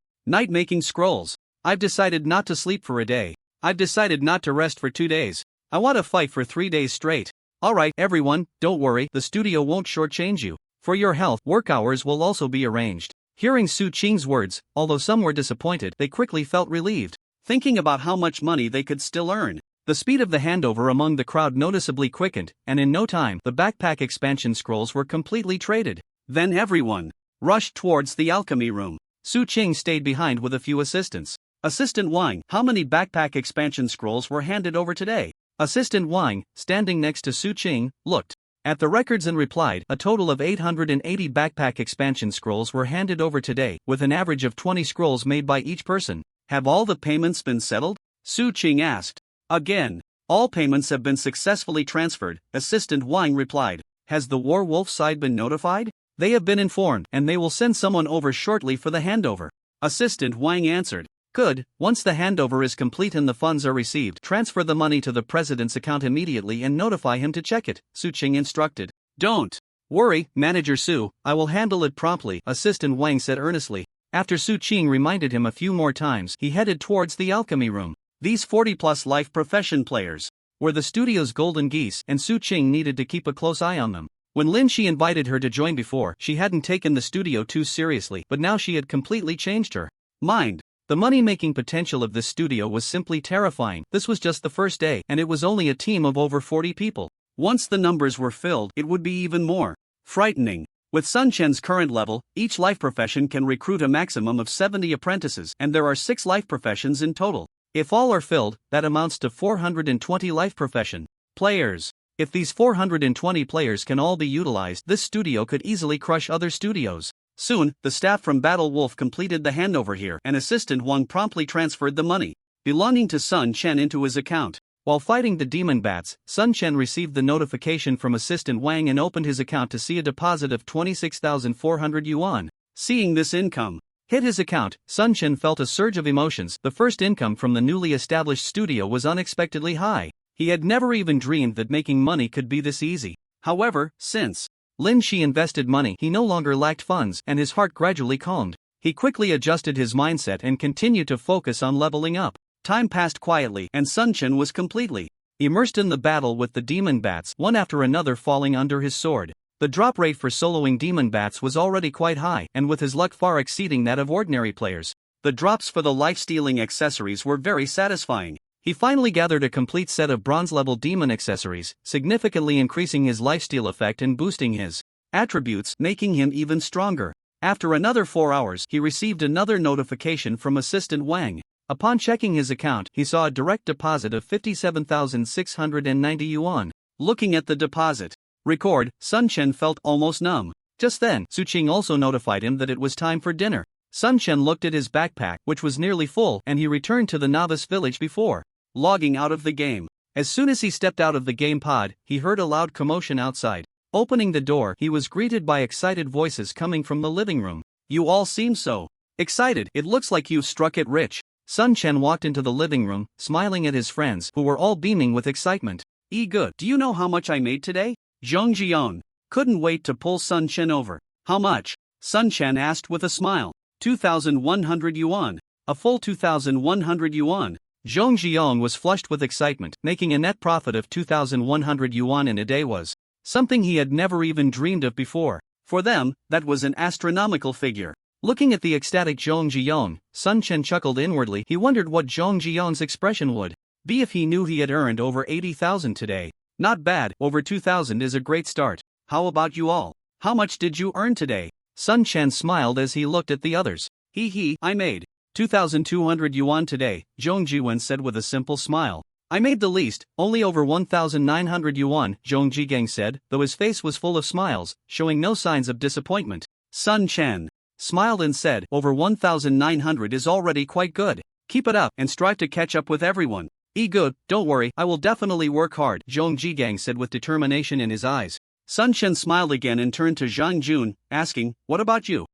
S2: night making scrolls.
S1: I've decided not to sleep for a day. I've decided not to rest for 2 days. I want to fight for 3 days straight. Alright, everyone, don't worry, the studio won't shortchange you. For your health, work hours will also be arranged. Hearing Su Qing's words, although some were disappointed, they quickly felt relieved.
S2: Thinking about how much money they could still earn,
S1: the speed of the handover among the crowd noticeably quickened, and in no time, the backpack expansion scrolls were completely traded.
S2: Then everyone rushed towards the alchemy room.
S1: Su Qing stayed behind with a few assistants.
S2: Assistant Wang, how many backpack expansion scrolls were handed over today?
S1: Assistant Wang, standing next to Su Qing, looked at the records and replied, a total of 880 backpack expansion scrolls were handed over today, with an average of 20 scrolls made by each person.
S2: Have all the payments been settled? Su Qing asked. Again, all payments have been successfully transferred, Assistant Wang replied. Has the War Wolf side been notified?
S1: They have been informed, and they will send someone over shortly for the handover.
S2: Assistant Wang answered.
S1: Good, once the handover is complete and the funds are received, transfer the money to the president's account immediately and notify him to check it, Su Qing instructed.
S2: Don't
S1: worry, Manager Su, I will handle it promptly, Assistant Wang said earnestly. After Su Qing reminded him a few more times, he headed towards the alchemy room.
S2: These 40-plus life profession players
S1: were the studio's golden geese, and Su Qing needed to keep a close eye on them. When Lin Shi invited her to join before, she hadn't taken the studio too seriously, but now she had completely changed her mind. The money-making potential of this studio was simply terrifying. This was just the first day, and it was only a team of over 40 people.
S2: Once the numbers were filled, it would be even more frightening. With Sun Chen's current level, each life profession can recruit a maximum of 70 apprentices, and there are 6 life professions in total. If all are filled, that amounts to 420 life profession players.
S1: If these 420 players can all be utilized, this studio could easily crush other studios.
S2: Soon, the staff from Battle Wolf completed the handover here, and Assistant Wang promptly transferred the money belonging to Sun Chen into his account.
S1: While fighting the demon bats, Sun Chen received the notification from Assistant Wang and opened his account to see a deposit of 26,400 yuan.
S2: Seeing this income
S1: hit his account, Sun Chen felt a surge of emotions. The first income from the newly established studio was unexpectedly high. He had never even dreamed that making money could be this easy.
S2: However, since
S1: Lin Shi invested money, he no longer lacked funds, and his heart gradually calmed. He quickly adjusted his mindset and continued to focus on leveling up.
S2: Time passed quietly, and Sun Chen was completely
S1: immersed in the battle with the demon bats, one after another falling under his sword. The drop rate for soloing demon bats was already quite high, and with his luck far exceeding that of ordinary players,
S2: the drops for the life-stealing accessories were very satisfying.
S1: He finally gathered a complete set of bronze-level demon accessories, significantly increasing his lifesteal effect and boosting his attributes, making him even stronger. After another 4 hours, he received another notification from Assistant Wang. Upon checking his account, he saw a direct deposit of 57,690 yuan.
S2: Looking at the deposit record, Sun Chen felt almost numb.
S1: Just then, Su Qing also notified him that it was time for dinner. Sun Chen looked at his backpack, which was nearly full, and he returned to the novice village before
S2: logging out of the game.
S1: As soon as he stepped out of the game pod, he heard a loud commotion outside. Opening the door, he was greeted by excited voices coming from the living room.
S2: You all seem so excited, it looks like you've struck it rich.
S1: Sun Chen walked into the living room, smiling at his friends, who were all beaming with excitement.
S2: Good. Do you know how much I made today? Zhong Jian couldn't wait to pull Sun Chen over. How much? Sun Chen asked with a smile. 2,100 yuan.
S1: A full 2,100 yuan. Zhong Jiang was flushed with excitement. Making a net profit of 2,100 yuan in a day was something he had never even dreamed of before.
S2: For them, that was an astronomical figure.
S1: Looking at the ecstatic Zhong Jiang, Sun Chen chuckled inwardly. He wondered what Zhong Jiang's expression would be if he knew he had earned over 80,000 today.
S2: Not bad, over 2,000 is a great start. How about you all? How much did you earn today?
S1: Sun Chen smiled as he looked at the others.
S2: I made 2,200 yuan today, Zhong Jiwen said with a simple smile.
S1: I made the least, only over 1,900 yuan, Zhong Jigang said, though his face was full of smiles, showing no signs of disappointment.
S2: Sun Chen
S1: smiled and said,
S2: over 1,900 is already quite good. Keep it up and strive to catch up with everyone.
S1: Good, don't worry, I will definitely work hard, Zhong Jigang said with determination in his eyes.
S2: Sun Chen smiled again and turned to Zhang Jun, asking, what about you?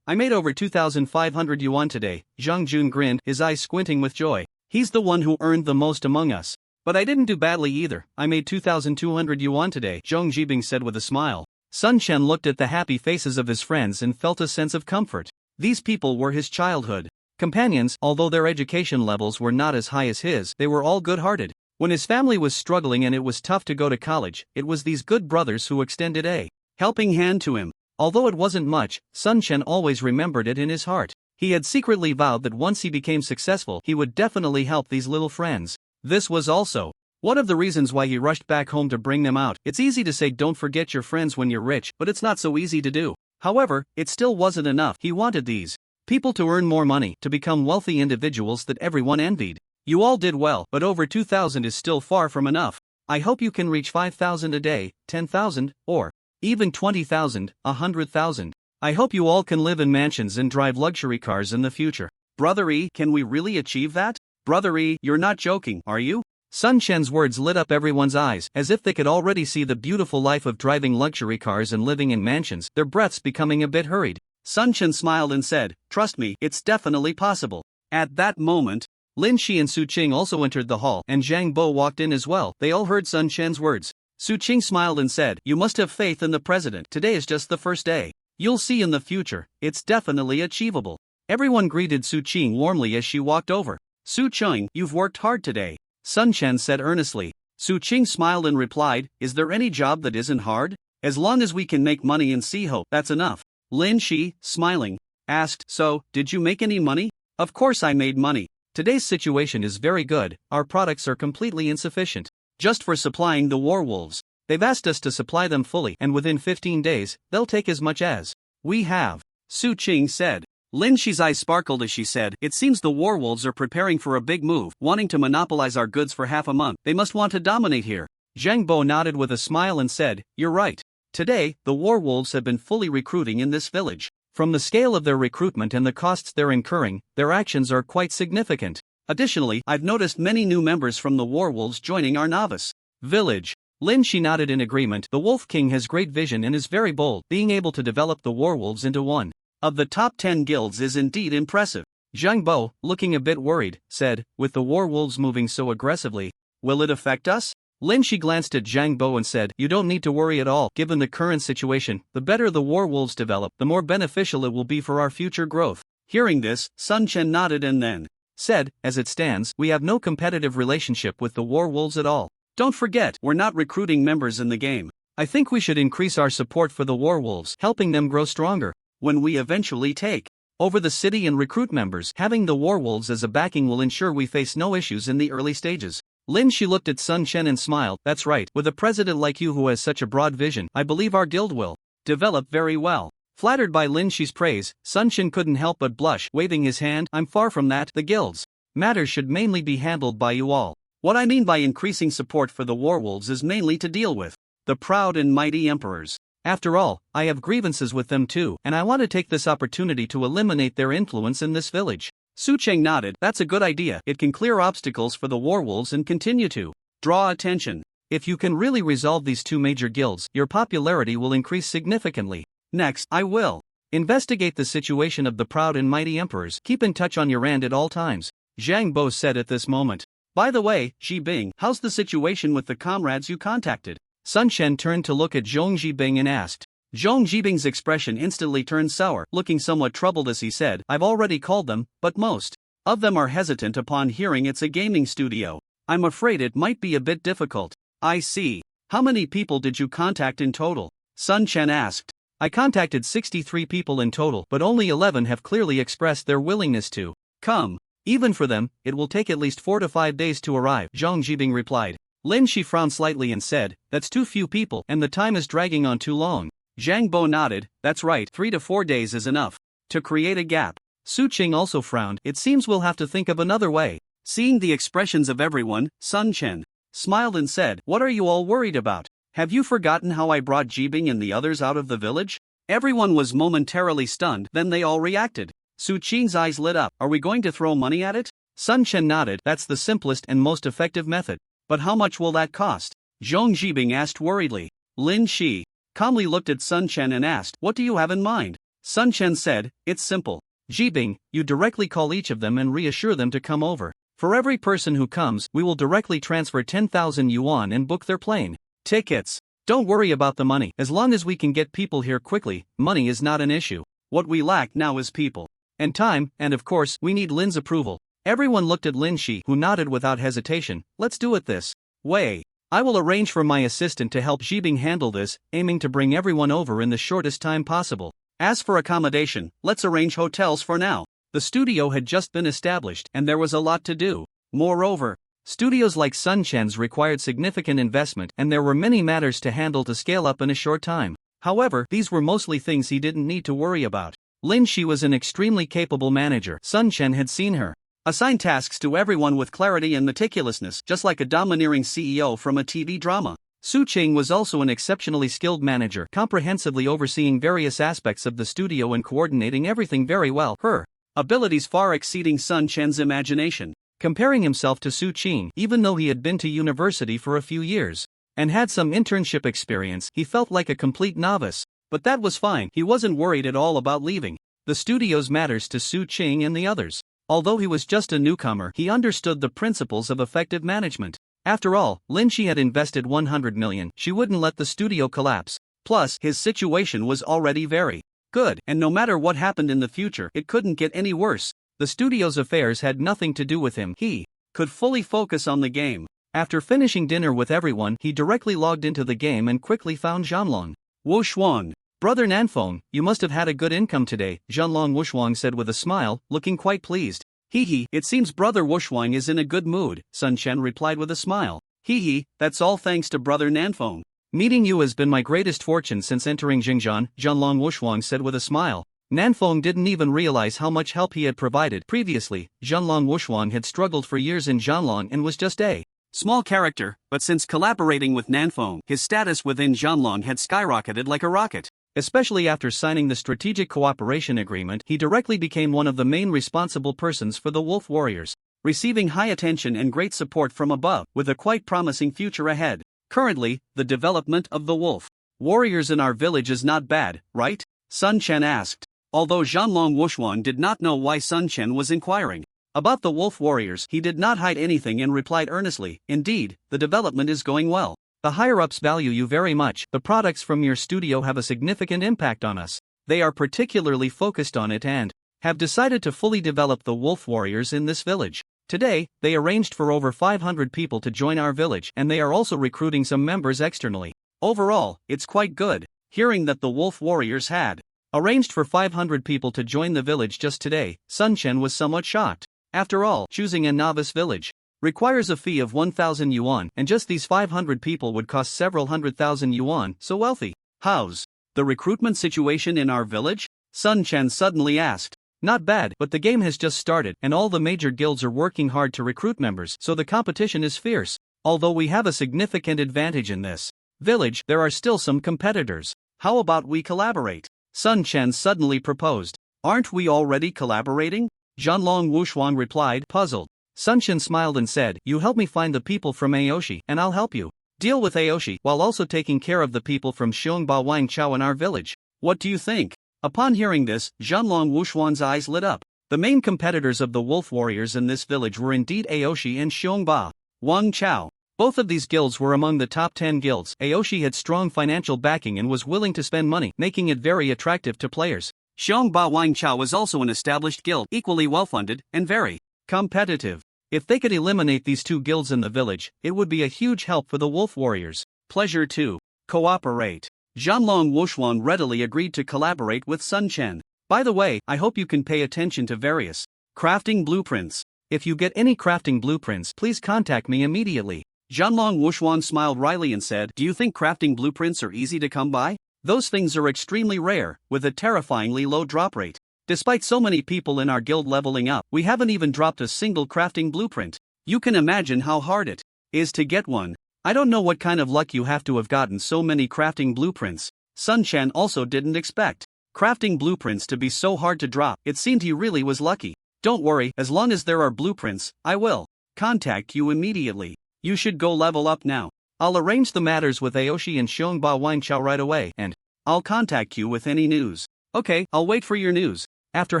S1: I made over 2,500 yuan today, Zhang Jun grinned, his eyes squinting with joy.
S2: He's the one who earned the most among us.
S1: But I didn't do badly either, I made 2,200 yuan today, Zhong Jibing said with a smile. Sun Chen looked at the happy faces of his friends and felt a sense of comfort. These people were his childhood companions. Although their education levels were not as high as his, they were all good-hearted. When his family was struggling and it was tough to go to college, it was these good brothers who extended a
S2: helping hand to him.
S1: Although it wasn't much, Sun Chen always remembered it in his heart. He had secretly vowed that once he became successful, he would definitely help these little friends. This was also one of the reasons why he rushed back home to bring them out. It's easy to say don't forget your friends when you're rich, but it's not so easy to do. However, it still wasn't enough. He wanted these people to earn more money, to become wealthy individuals that everyone envied. You all did well, but over 2,000 is still far from enough. I hope you can reach 5,000 a day, 10,000, or even 20,000, 100,000. I hope you all can live in mansions and drive luxury cars in the future.
S2: Brother E, can we really achieve that? Brother E, you're not joking, are you?
S1: Sun Chen's words lit up everyone's eyes, as if they could already see the beautiful life of driving luxury cars and living in mansions, their breaths becoming a bit hurried.
S2: Sun Chen smiled and said, trust me, it's definitely possible. At that moment,
S1: Lin Shi and Su Qing also entered the hall, and Zhang Bo walked in as well. They all heard Sun Chen's words. Su Qing smiled and said, you must have faith in the president. Today is just the first day. You'll see in the future, it's definitely achievable. Everyone greeted Su Qing warmly as she walked over.
S2: Su Qing, you've worked hard today,
S1: Sun Chen said earnestly.
S2: Su Qing smiled and replied, is there any job that isn't hard? As long as we can make money in Siho, that's enough. Lin Shi, smiling, asked, so, did you make any money? Of course I made money.
S1: Today's situation is very good, our products are completely insufficient.
S2: Just for supplying the war wolves.
S1: They've asked us to supply them fully, and within 15 days, they'll take as much as we have,
S2: Su Qing said. Lin Shi's eyes sparkled as she said, it seems the war wolves are preparing for a big move, wanting to monopolize our goods for half a month. They must want to dominate here. Zhang Bo nodded with a smile and said, "You're right. Today, the war wolves have been fully recruiting in this village. From the scale of their recruitment and the costs they're incurring, their actions are quite significant. Additionally, I've noticed many new members from the war wolves joining our novice village." Lin Shi nodded in agreement. The Wolf King has great vision and is very bold. Being able to develop the war wolves into one of the top 10 guilds is indeed impressive. Zhang Bo, looking a bit worried, said, "With the war wolves moving so aggressively, will it affect us?" Lin Shi glanced at Zhang Bo and said, "You don't need to worry at all. Given the current situation, the better the war wolves develop, the more beneficial it will be for our future growth." Hearing this, Sun Chen nodded and then said, "As it stands, we have no competitive relationship with the war wolves at all. Don't forget, we're not recruiting members in the game. I think we should increase our support for the war wolves, helping them grow stronger. When we eventually take over the city and recruit members, having the war wolves as a backing will ensure we face no issues in the early stages." Lin Shi looked at Sun Chen and smiled. "That's right, with a president like you who has such a broad vision, I believe our guild will develop very well." Flattered by Lin Shi's praise, Sun Chen couldn't help but blush, waving his hand. "I'm far from that. The guild's matters should mainly be handled by you all. What I mean by increasing support for the war wolves is mainly to deal with the proud and mighty emperors. After all, I have grievances with them too, and I want to take this opportunity to eliminate their influence in this village." Su Cheng nodded. "That's a good idea. It can clear obstacles for the war wolves and continue to draw attention. If you can really resolve these two major guilds, your popularity will increase significantly. Next, I will investigate the situation of the proud and mighty emperors. Keep in touch on your end at all times," Zhang Bo said at this moment. "By the way, Ji Bing, how's the situation with the comrades you contacted?" Sun Chen turned to look at Zhong Jibing and asked. Zhong Jibing's expression instantly turned sour, looking somewhat troubled as he said, "I've already called them, but most of them are hesitant upon hearing it's a gaming studio. I'm afraid it might be a bit difficult." "I see. How many people did you contact in total?" Sun Chen asked. "I contacted 63 people in total, but only 11 have clearly expressed their willingness to come. Even for them, it will take at least 4 to 5 days to arrive," Zhong Jibing replied. Lin Shi frowned slightly and said, "That's too few people, and the time is dragging on too long." Zhang Bo nodded. "That's right, 3 to 4 days is enough to create a gap." Su Qing also frowned. "It seems we'll have to think of another way." Seeing the expressions of everyone, Sun Chen smiled and said, "What are you all worried about? Have you forgotten how I brought Jibing and the others out of the village?" Everyone was momentarily stunned, then they all reacted. Su Qing's eyes lit up. "Are we going to throw money at it?" Sun Chen nodded. "That's the simplest and most effective method. But how much will that cost?" Zhong Jibing asked worriedly. Lin Shi calmly looked at Sun Chen and asked, "What do you have in mind?" Sun Chen said, "It's simple. Jibing, you directly call each of them and reassure them to come over. For every person who comes, we will directly transfer 10,000 yuan and book their plane tickets. Don't worry about the money. As long as we can get people here quickly, money is not an issue. What we lack now is people and time, and of course, we need Lin's approval." Everyone looked at Lin Shi, who nodded without hesitation. "Let's do it this way. I will arrange for my assistant to help Jibing handle this, aiming to bring everyone over in the shortest time possible. As for accommodation, let's arrange hotels for now." The studio had just been established, and there was a lot to do. Moreover, studios like Sun Chen's required significant investment, and there were many matters to handle to scale up in a short time. However, these were mostly things he didn't need to worry about. Lin Shi was an extremely capable manager. Sun Chen had seen her assign tasks to everyone with clarity and meticulousness, just like a domineering CEO from a TV drama. Su Qing was also an exceptionally skilled manager, comprehensively overseeing various aspects of the studio and coordinating everything very well, her abilities far exceeding Sun Chen's imagination. Comparing himself to Su Qing, even though he had been to university for a few years and had some internship experience, he felt like a complete novice. But that was fine, he wasn't worried at all about leaving the studio's matters to Su Qing and the others. Although he was just a newcomer, he understood the principles of effective management. After all, Lin Shi had invested 100 million, she wouldn't let the studio collapse. Plus, his situation was already very good, and no matter what happened in the future, it couldn't get any worse. The studio's affairs had nothing to do with him, he could fully focus on the game. After finishing dinner with everyone, he directly logged into the game and quickly found Zhanlong Wushuang. "Brother Nanfeng, you must have had a good income today," Zhanlong Wushuang said with a smile, looking quite pleased. "Hee, it seems Brother Wushuang is in a good mood," Sun Chen replied with a smile. "Hee, that's all thanks to Brother Nanfeng. Meeting you has been my greatest fortune since entering Jingzhan," Zhanlong Wushuang said with a smile. Nanfeng didn't even realize how much help he had provided. Previously, Zhanlong Wushuang had struggled for years in Zhanlong and was just a Small character, but since collaborating with Nanfeng, his status within Zhanlong had skyrocketed like a rocket.
S1: Especially after signing the strategic cooperation agreement, he directly became one of the main responsible persons for the Wolf Warriors, receiving high attention and great support from above, with a quite promising future ahead. Currently, the development of the Wolf Warriors in our village is not bad, right? Sun Chen asked. Although Zhanlong Wushuan did not know why Sun Chen was inquiring about the Wolf Warriors, he did not hide anything and replied earnestly, "Indeed, the development is going well. The higher-ups value you very much. The products from your studio have a significant impact on us. They are particularly focused on it and have decided to fully develop the Wolf Warriors in this village. Today, they arranged for over 500 people to join our village, and they are also recruiting some members externally. Overall, it's quite good." Hearing that the Wolf Warriors had arranged for 500 people to join the village just today, Sun Chen was somewhat shocked. After all, choosing a novice village requires a fee of 1,000 yuan, and just these 500 people would cost several 100,000 yuan, so wealthy. "How's the recruitment situation in our village?" Sun Chen suddenly asked. "Not bad, but the game has just started, and all the major guilds are working hard to recruit members, so the competition is fierce. Although we have a significant advantage in this village, there are still some competitors. How about we collaborate?" Sun Chen suddenly proposed. "Aren't we already collaborating?" Zhanlong Wushuan replied, puzzled. Sun Chen smiled and said, "You help me find the people from Aoshi, and I'll help you deal with Aoshi, while also taking care of the people from Xiongba Wangchao in our village. What do you think?" Upon hearing this, Zhanlong Wushuan's eyes lit up. The main competitors of the Wolf Warriors in this village were indeed Aoshi and Xiongba Wangchao. Both of these guilds were among the top 10 guilds. Aoshi had strong financial backing and was willing to spend money, making it very attractive to players. Xiongba Wangchao was also an established guild, equally well-funded, and very competitive. If they could eliminate these two guilds in the village, it would be a huge help for the Wolf Warriors. Pleasure to cooperate. Zhanlong Wushuan readily agreed to collaborate with Sun Chen. "By the way, I hope you can pay attention to various crafting blueprints. If you get any crafting blueprints, please contact me immediately." Zhanlong Wushuan smiled wryly and said, "Do you think crafting blueprints are easy to come by? Those things are extremely rare, with a terrifyingly low drop rate. Despite so many people in our guild leveling up, we haven't even dropped a single crafting blueprint. You can imagine how hard it is to get one. I don't know what kind of luck you have to have gotten so many crafting blueprints." Sun Chen also didn't expect crafting blueprints to be so hard to drop. It seemed he really was lucky. "Don't worry, as long as there are blueprints, I will contact you immediately. You should go level up now. I'll arrange the matters with Aoshi and Xiongba Wangchao right away, and I'll contact you with any news." "Okay, I'll wait for your news." After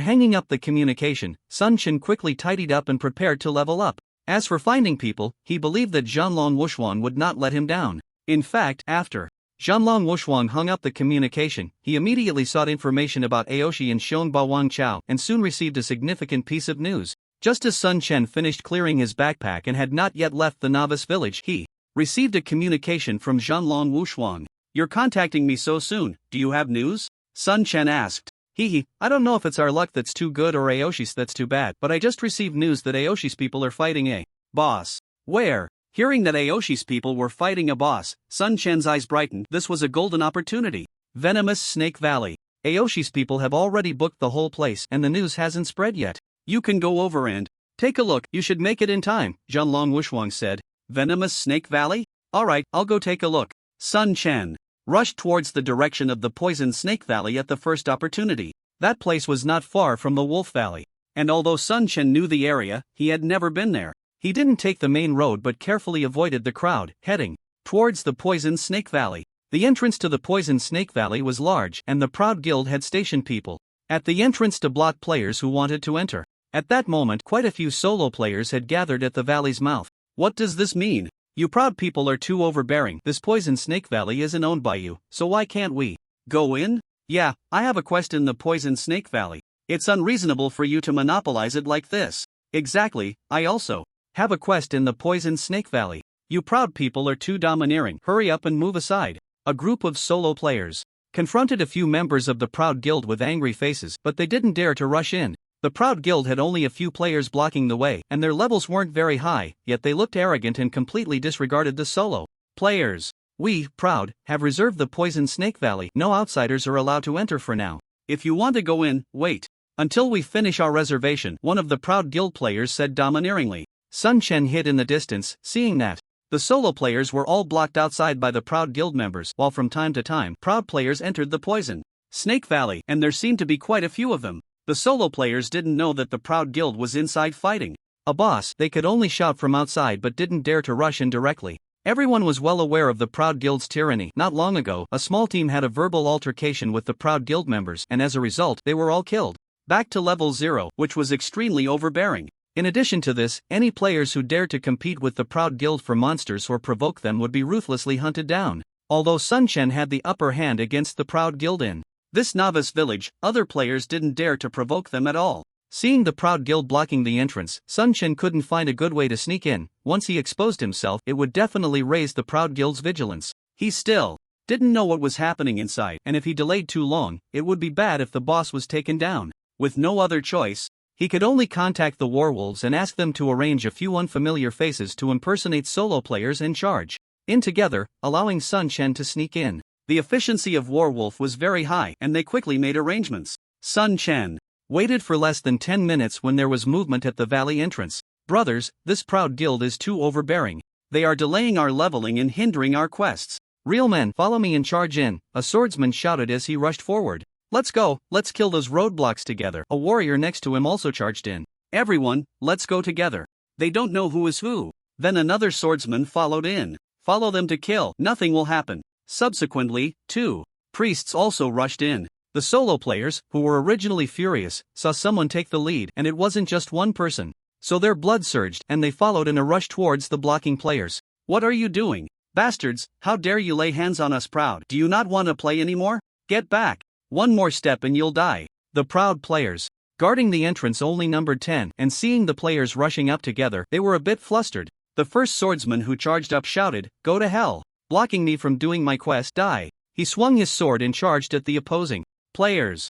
S1: hanging up the communication, Sun Chen quickly tidied up and prepared to level up. As for finding people, he believed that Zhanlong Wushuan would not let him down. In fact, after Zhanlong Wushuan hung up the communication, he immediately sought information about Aoshi and Xiongba Wangchao and soon received a significant piece of news. Just as Sun Chen finished clearing his backpack and had not yet left the novice village, he received a communication from Zhanlong Wushuan. "You're contacting me so soon, do you have news?" Sun Chen asked. I don't know if it's our luck that's too good or Aoshi's that's too bad, but I just received news that Aoshi's people are fighting a boss." "Where?" Hearing that Aoshi's people were fighting a boss, Sun Chen's eyes brightened. This was a golden opportunity. "Venomous Snake Valley. Aoshi's people have already booked the whole place and the news hasn't spread yet. You can go over and take a look. You should make it in time," Zhanlong Wushuang said. "Venomous Snake Valley? Alright, I'll go take a look." Sun Chen rushed towards the direction of the Poison Snake Valley at the first opportunity. That place was not far from the Wolf Valley, and although Sun Chen knew the area, he had never been there. He didn't take the main road but carefully avoided the crowd, heading towards the Poison Snake Valley. The entrance to the Poison Snake Valley was large, and the Proud Guild had stationed people at the entrance to block players who wanted to enter. At that moment, quite a few solo players had gathered at the valley's mouth. "What does this mean? You proud people are too overbearing. This Poison Snake Valley isn't owned by you, so why can't we go in?" "Yeah, I have a quest in the Poison Snake Valley. It's unreasonable for you to monopolize it like this." "Exactly, I also have a quest in the Poison Snake Valley. You proud people are too domineering. Hurry up and move aside." A group of solo players confronted a few members of the Proud Guild with angry faces, but they didn't dare to rush in. The Proud Guild had only a few players blocking the way, and their levels weren't very high, yet they looked arrogant and completely disregarded the solo players. "We, Proud, have reserved the Poison Snake Valley. No outsiders are allowed to enter for now. If you want to go in, wait until we finish our reservation," one of the Proud Guild players said domineeringly. Sun Chen hid in the distance, seeing that
S2: The solo players were all blocked outside by the Proud Guild members, while from time to time, Proud players entered the Poison Snake Valley, and there seemed to be quite a few of them. The solo players didn't know that the Proud Guild was inside fighting a boss. They could only shout from outside but didn't dare to rush in directly. Everyone was well aware of the Proud Guild's tyranny. Not long ago, a small team had a verbal altercation with the Proud Guild members, and as a result, they were all killed. Back to level 0, which was extremely overbearing. In addition to this, any players who dared to compete with the Proud Guild for monsters or provoke them would be ruthlessly hunted down. Although Sun Chen had the upper hand against the Proud Guild in this novice village, other players didn't dare to provoke them at all. Seeing the Proud Guild blocking the entrance, Sun Chen couldn't find a good way to sneak in. Once he exposed himself, it would definitely raise the Proud Guild's vigilance. He still didn't know what was happening inside, and if he delayed too long, it would be bad if the boss was taken down. With no other choice, he could only contact the Warwolves and ask them to arrange a few unfamiliar faces to impersonate solo players and charge in together, allowing Sun Chen to sneak in. The efficiency of Warwolf was very high, and they quickly made arrangements. Sun Chen waited for less than 10 minutes when there was movement at the valley entrance. Brothers, this Proud Guild is too overbearing. They are delaying our leveling and hindering our quests. Real men, follow me and charge in, a swordsman shouted as he rushed forward. Let's go, let's kill those roadblocks together. A warrior next to him also charged in. Everyone, let's go together. They don't know who is who. Then another swordsman followed in. Follow them to kill, nothing will happen. Subsequently, 2 priests also rushed in. The solo players, who were originally furious, saw someone take the lead, and it wasn't just one person. So their blood surged, and they followed in a rush towards the blocking players. What are you doing? Bastards, how dare you lay hands on us, Proud? Do you not want to play anymore? Get back. One more step and you'll die. The Proud players, guarding the entrance, only numbered 10, and seeing the players rushing up together, they were a bit flustered. The first swordsman who charged up shouted, "Go to hell. Blocking me from doing my quest, die." He swung his sword and charged at the opposing players.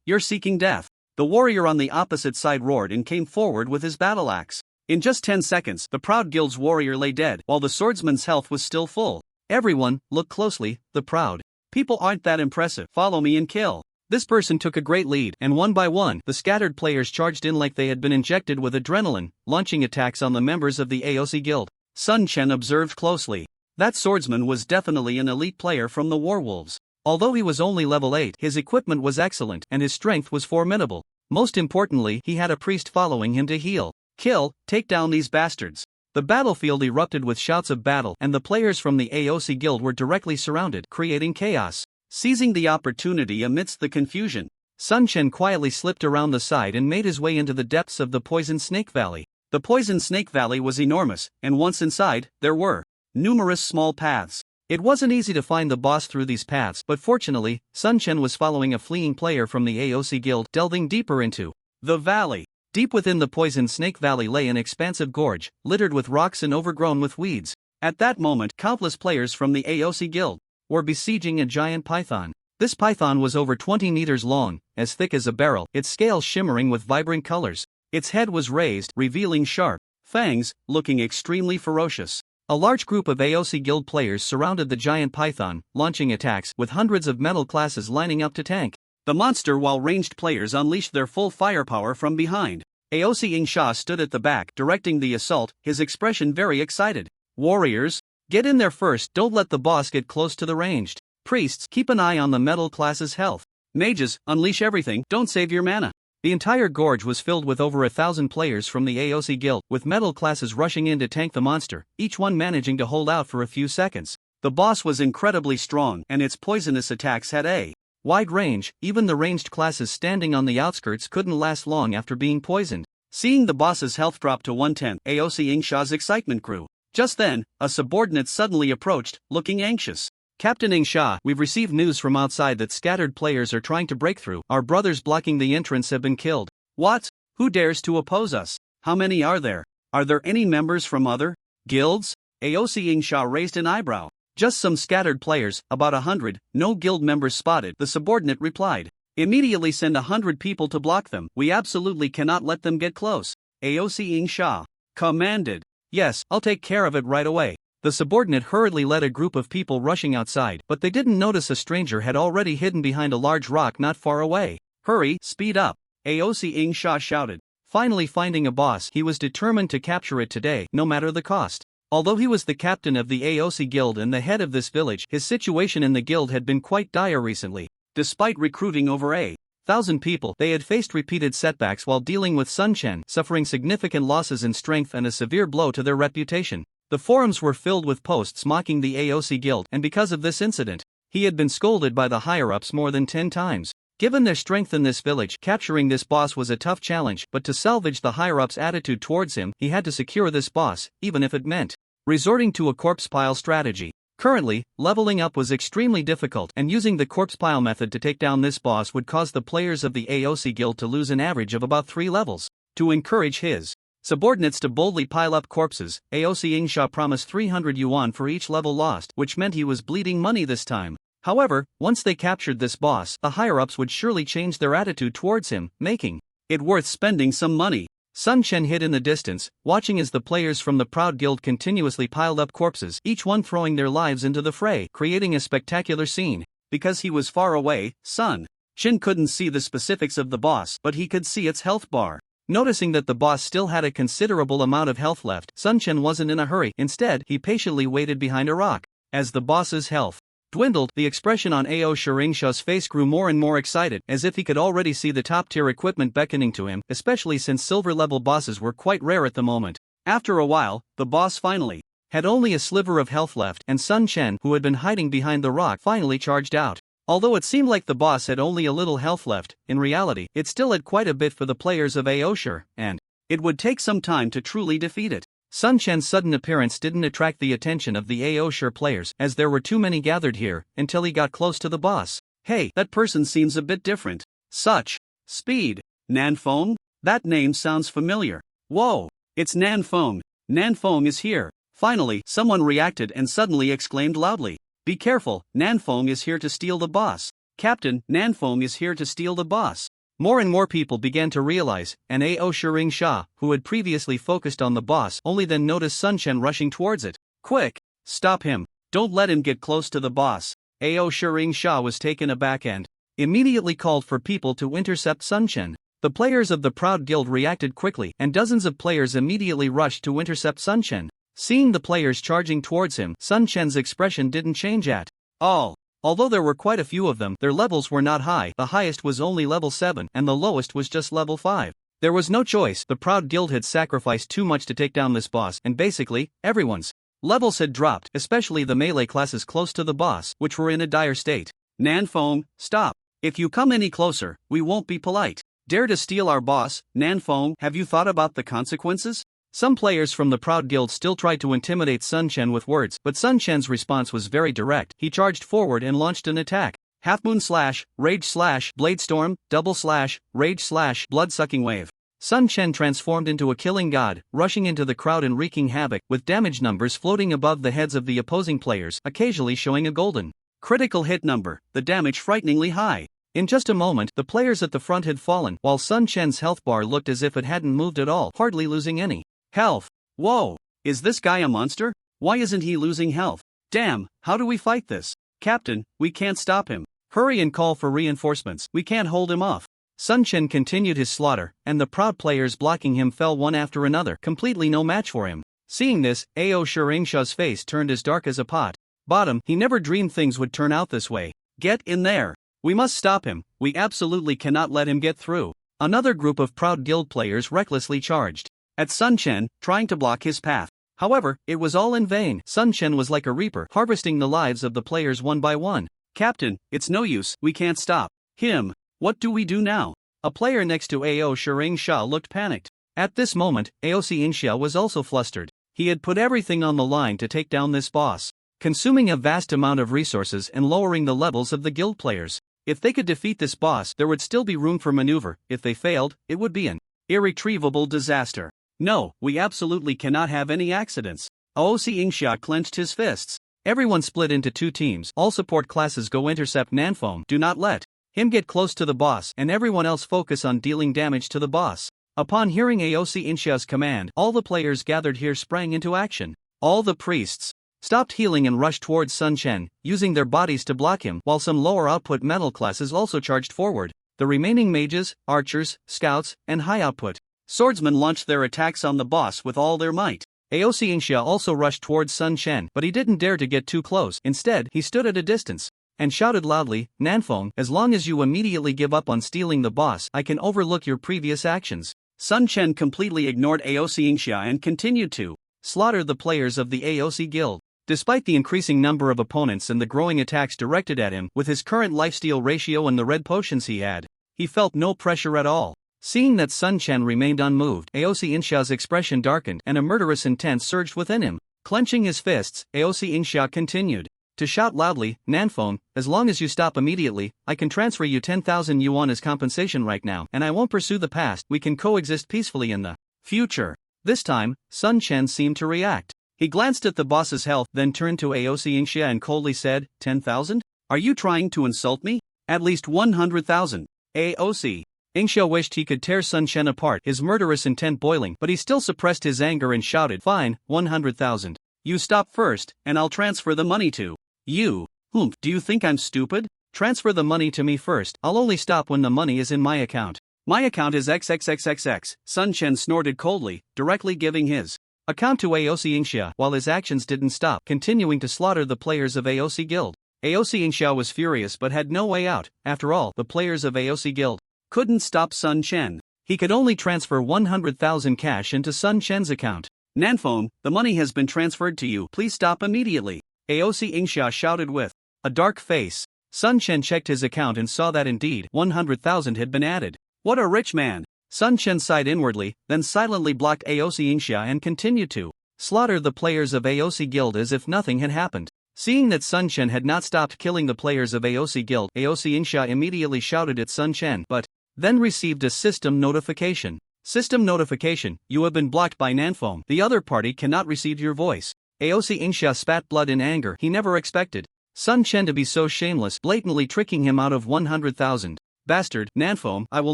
S2: You're seeking death. The warrior on the opposite side roared and came forward with his battle axe. In just 10 seconds, the Proud Guild's warrior lay dead, while the swordsman's health was still full. Everyone, look closely, the Proud people aren't that impressive. Follow me and kill. This person took a great lead, and one by one, the scattered players charged in like they had been injected with adrenaline, launching attacks on the members of the AOC Guild. Sun Chen observed closely. That swordsman was definitely an elite player from the Warwolves. Although he was only level 8, his equipment was excellent and his strength was formidable. Most importantly, he had a priest following him to heal. Kill, take down these bastards. The battlefield erupted with shouts of battle, and the players from the AOC Guild were directly surrounded, creating chaos. Seizing the opportunity amidst the confusion, Sun Chen quietly slipped around the side and made his way into the depths of the Poison Snake Valley. The Poison Snake Valley was enormous, and once inside, there were numerous small paths. It wasn't easy to find the boss through these paths, but fortunately, Sun Chen was following a fleeing player from the AOC Guild, delving deeper into the valley. Deep within the Poison Snake Valley lay an expansive gorge, littered with rocks and overgrown with weeds. At that moment, countless players from the AOC Guild were besieging a giant python. This python was over 20 meters long, as thick as a barrel, its scales shimmering with vibrant colors. Its head was raised, revealing sharp fangs, looking extremely ferocious. A large group of AOC Guild players surrounded the giant python, launching attacks, with hundreds of metal classes lining up to tank the monster while ranged players unleashed their full firepower from behind. AOC Ingsha stood at the back, directing the assault, his expression very excited. Warriors, get in there first, don't let the boss get close to the ranged. Priests, keep an eye on the metal class's health. Mages, unleash everything, don't save your mana. The entire gorge was filled with over 1,000 players from the AOC Guild, with metal classes rushing in to tank the monster, each one managing to hold out for a few seconds. The boss was incredibly strong, and its poisonous attacks had a wide range. Even the ranged classes standing on the outskirts couldn't last long after being poisoned. Seeing the boss's health drop to 1/10, AOC Ingsha's excitement grew. Just then, a subordinate suddenly approached, looking anxious. Captain Ingsha, we've received news from outside that scattered players are trying to break through. Our brothers blocking the entrance have been killed. What? Who dares to oppose us? How many are there? Are there any members from other guilds? AOC Ingsha raised an eyebrow. Just some scattered players, about 100, no guild members spotted, the subordinate replied. Immediately send 100 people to block them. We absolutely cannot let them get close. AOC Ingsha commanded. Yes, I'll take care of it right away. The subordinate hurriedly led a group of people rushing outside, but they didn't notice a stranger had already hidden behind a large rock not far away. Hurry, speed up, AOC Ingsha shouted. Finally finding a boss, he was determined to capture it today, no matter the cost.
S1: Although he was the captain of the AOC guild and the head of this village, his situation in the guild had been quite dire recently. Despite recruiting over 1,000 people, they had faced repeated setbacks while dealing with Sun Chen, suffering significant losses in strength and a severe blow to their reputation. The forums were filled with posts mocking the AOC guild, and because of this incident, he had been scolded by the higher-ups more than 10 times. Given their strength in this village, capturing this boss was a tough challenge, but to salvage the higher-ups' attitude towards him, he had to secure this boss, even if it meant resorting to a corpse pile strategy. Currently, leveling up was extremely difficult, and using the corpse pile method to take down this boss would cause the players of the AOC guild to lose an average of about 3 levels. To encourage his subordinates to boldly pile up corpses, AOC Ingsha promised 300 yuan for each level lost, which meant he was bleeding money this time. However, once they captured this boss, the higher-ups would surely change their attitude towards him, making it worth spending some money. Sun Chen hid in the distance, watching as the players from the Proud Guild continuously piled up corpses, each one throwing their lives into the fray, creating a spectacular scene. Because he was far away, Sun Chen couldn't see the specifics of the boss, but he could see its health bar. Noticing that the boss still had a considerable amount of health left, Sun Chen wasn't in a hurry. Instead, he patiently waited behind a rock. As the boss's health dwindled, the expression on Ao Shuringsha's face grew more and more excited, as if he could already see the top-tier equipment beckoning to him, especially since silver-level bosses were quite rare at the moment. After a while, the boss finally had only a sliver of health left, and Sun Chen, who had been hiding behind the rock, finally charged out. Although it seemed like the boss had only a little health left, in reality, it still had quite a bit for the players of Aoshur, and it would take some time to truly defeat it. Sun Chen's sudden appearance didn't attract the attention of the Aoshur players, as there were too many gathered here, until he got close to the boss. Hey, that person seems a bit different. Such speed. Nanfeng? That name sounds familiar. Whoa, it's Nanfeng. Nanfeng is here. Finally, someone reacted and suddenly exclaimed loudly. Be careful, Nanfeng is here to steal the boss. Captain, Nanfeng is here to steal the boss. More and more people began to realize, and Ao Shuringsha, who had previously focused on the boss, only then noticed Sun Chen rushing towards it. Quick! Stop him! Don't let him get close to the boss. Ao Shuringsha was taken aback and immediately called for people to intercept Sun Chen. The players of the Proud Guild reacted quickly, and dozens of players immediately rushed to intercept Sun Chen. Seeing the players charging towards him, Sun Chen's expression didn't change at all. Although there were quite a few of them, their levels were not high. The highest was only level 7, and the lowest was just level 5. There was no choice. The Proud Guild had sacrificed too much to take down this boss, and basically, everyone's levels had dropped, especially the melee classes close to the boss, which were in a dire state. Nanfeng, stop. If you come any closer, we won't be polite. Dare to steal our boss, Nanfeng, have you thought about the consequences? Some players from the Proud Guild still tried to intimidate Sun Chen with words, but Sun Chen's response was very direct. He charged forward and launched an attack. Half Moon Slash, Rage Slash, Blade Storm, Double Slash, Rage Slash, Blood-Sucking Wave. Sun Chen transformed into a killing god, rushing into the crowd and wreaking havoc, with damage numbers floating above the heads of the opposing players, occasionally showing a golden critical hit number, the damage frighteningly high. In just a moment, the players at the front had fallen, while Sun Chen's health bar looked as if it hadn't moved at all, hardly losing any health. Whoa, is this guy a monster? Why isn't he losing health? Damn, how do we fight this? Captain, we can't stop him. Hurry and call for reinforcements, we can't hold him off. Sun Chen continued his slaughter, and the Proud players blocking him fell one after another, completely no match for him. Seeing this, Ao Shuringsha's face turned as dark as a pot. Bottom, he never dreamed things would turn out this way. Get in there. We must stop him, we absolutely cannot let him get through. Another group of Proud Guild players recklessly charged at Sun Chen, trying to block his path. However, it was all in vain. Sun Chen was like a reaper, harvesting the lives of the players one by one. Captain, it's no use, we can't stop him. What do we do now? A player next to Ao Shuringsha looked panicked. At this moment, Aosi Inxia was also flustered. He had put everything on the line to take down this boss, consuming a vast amount of resources and lowering the levels of the guild players. If they could defeat this boss, there would still be room for maneuver. If they failed, it would be an irretrievable disaster. No, we absolutely cannot have any accidents. Aosi Ingxia clenched his fists. Everyone split into 2 teams. All support classes go intercept Nanfeng. Do not let him get close to the boss, and everyone else focus on dealing damage to the boss. Upon hearing Aosi Ingxia's command, all the players gathered here sprang into action. All the priests stopped healing and rushed towards Sun Chen, using their bodies to block him, while some lower output metal classes also charged forward. The remaining mages, archers, scouts, and high output swordsmen launched their attacks on the boss with all their might. AOC Inxia also rushed towards Sun Chen, but he didn't dare to get too close. Instead, he stood at a distance and shouted loudly, "Nanfeng, as long as you immediately give up on stealing the boss, I can overlook your previous actions."
S2: Sun Chen completely ignored AOC Inxia and continued to
S1: slaughter the players of the AOC guild. Despite the increasing number of opponents and the growing attacks directed at him, with his current lifesteal ratio and the red potions he had, he felt no pressure at all. Seeing that Sun Chen remained unmoved, AOC Inxia's expression darkened and a murderous intent surged within him. Clenching his fists, AOC Inxia continued to shout loudly, "Nanfeng, as long as you stop immediately, I can transfer you 10,000 yuan as compensation right now, and I won't pursue the past. We can coexist peacefully in the future." This time, Sun Chen seemed to react. He glanced at the boss's health, then turned to AOC Inxia and coldly said, 10,000? Are you trying to insult me? At least 100,000. AOC Inxia wished he could tear Sun Chen apart, his murderous intent boiling, but he still suppressed his anger and shouted, "Fine, 100,000. You stop first, and I'll transfer the money to you." "Humph, do you think I'm stupid? Transfer the money to me first. I'll only stop when the money is in my account."
S2: "My account is XXXXX, Sun Chen snorted coldly, directly giving his
S1: account to AOC Inxia, while his actions didn't stop, continuing to slaughter the players of AOC Guild. AOC Inxia was furious but had no way out. After all, the players of AOC Guild couldn't stop Sun Chen. He could only transfer 100,000 cash into Sun Chen's account.
S2: "Nanfeng, the money has been transferred to you. Please stop immediately," AOC Inxia shouted with
S1: a dark face. Sun Chen checked his account and saw that indeed 100,000 had been added.
S2: "What a rich man."
S1: Sun Chen sighed inwardly, then silently blocked AOC Inxia and continued to slaughter the players of AOC Guild as if nothing had happened. Seeing that Sun Chen had not stopped killing the players of AOC Guild, AOC Inxia immediately shouted at Sun Chen, but then received a system notification. "System notification, you have been blocked by Nanfeng. The other party cannot receive your voice." AOC Inxia spat blood in anger. He never expected Sun Chen to be so shameless, blatantly tricking him out of 100,000. "Bastard, Nanfeng, I will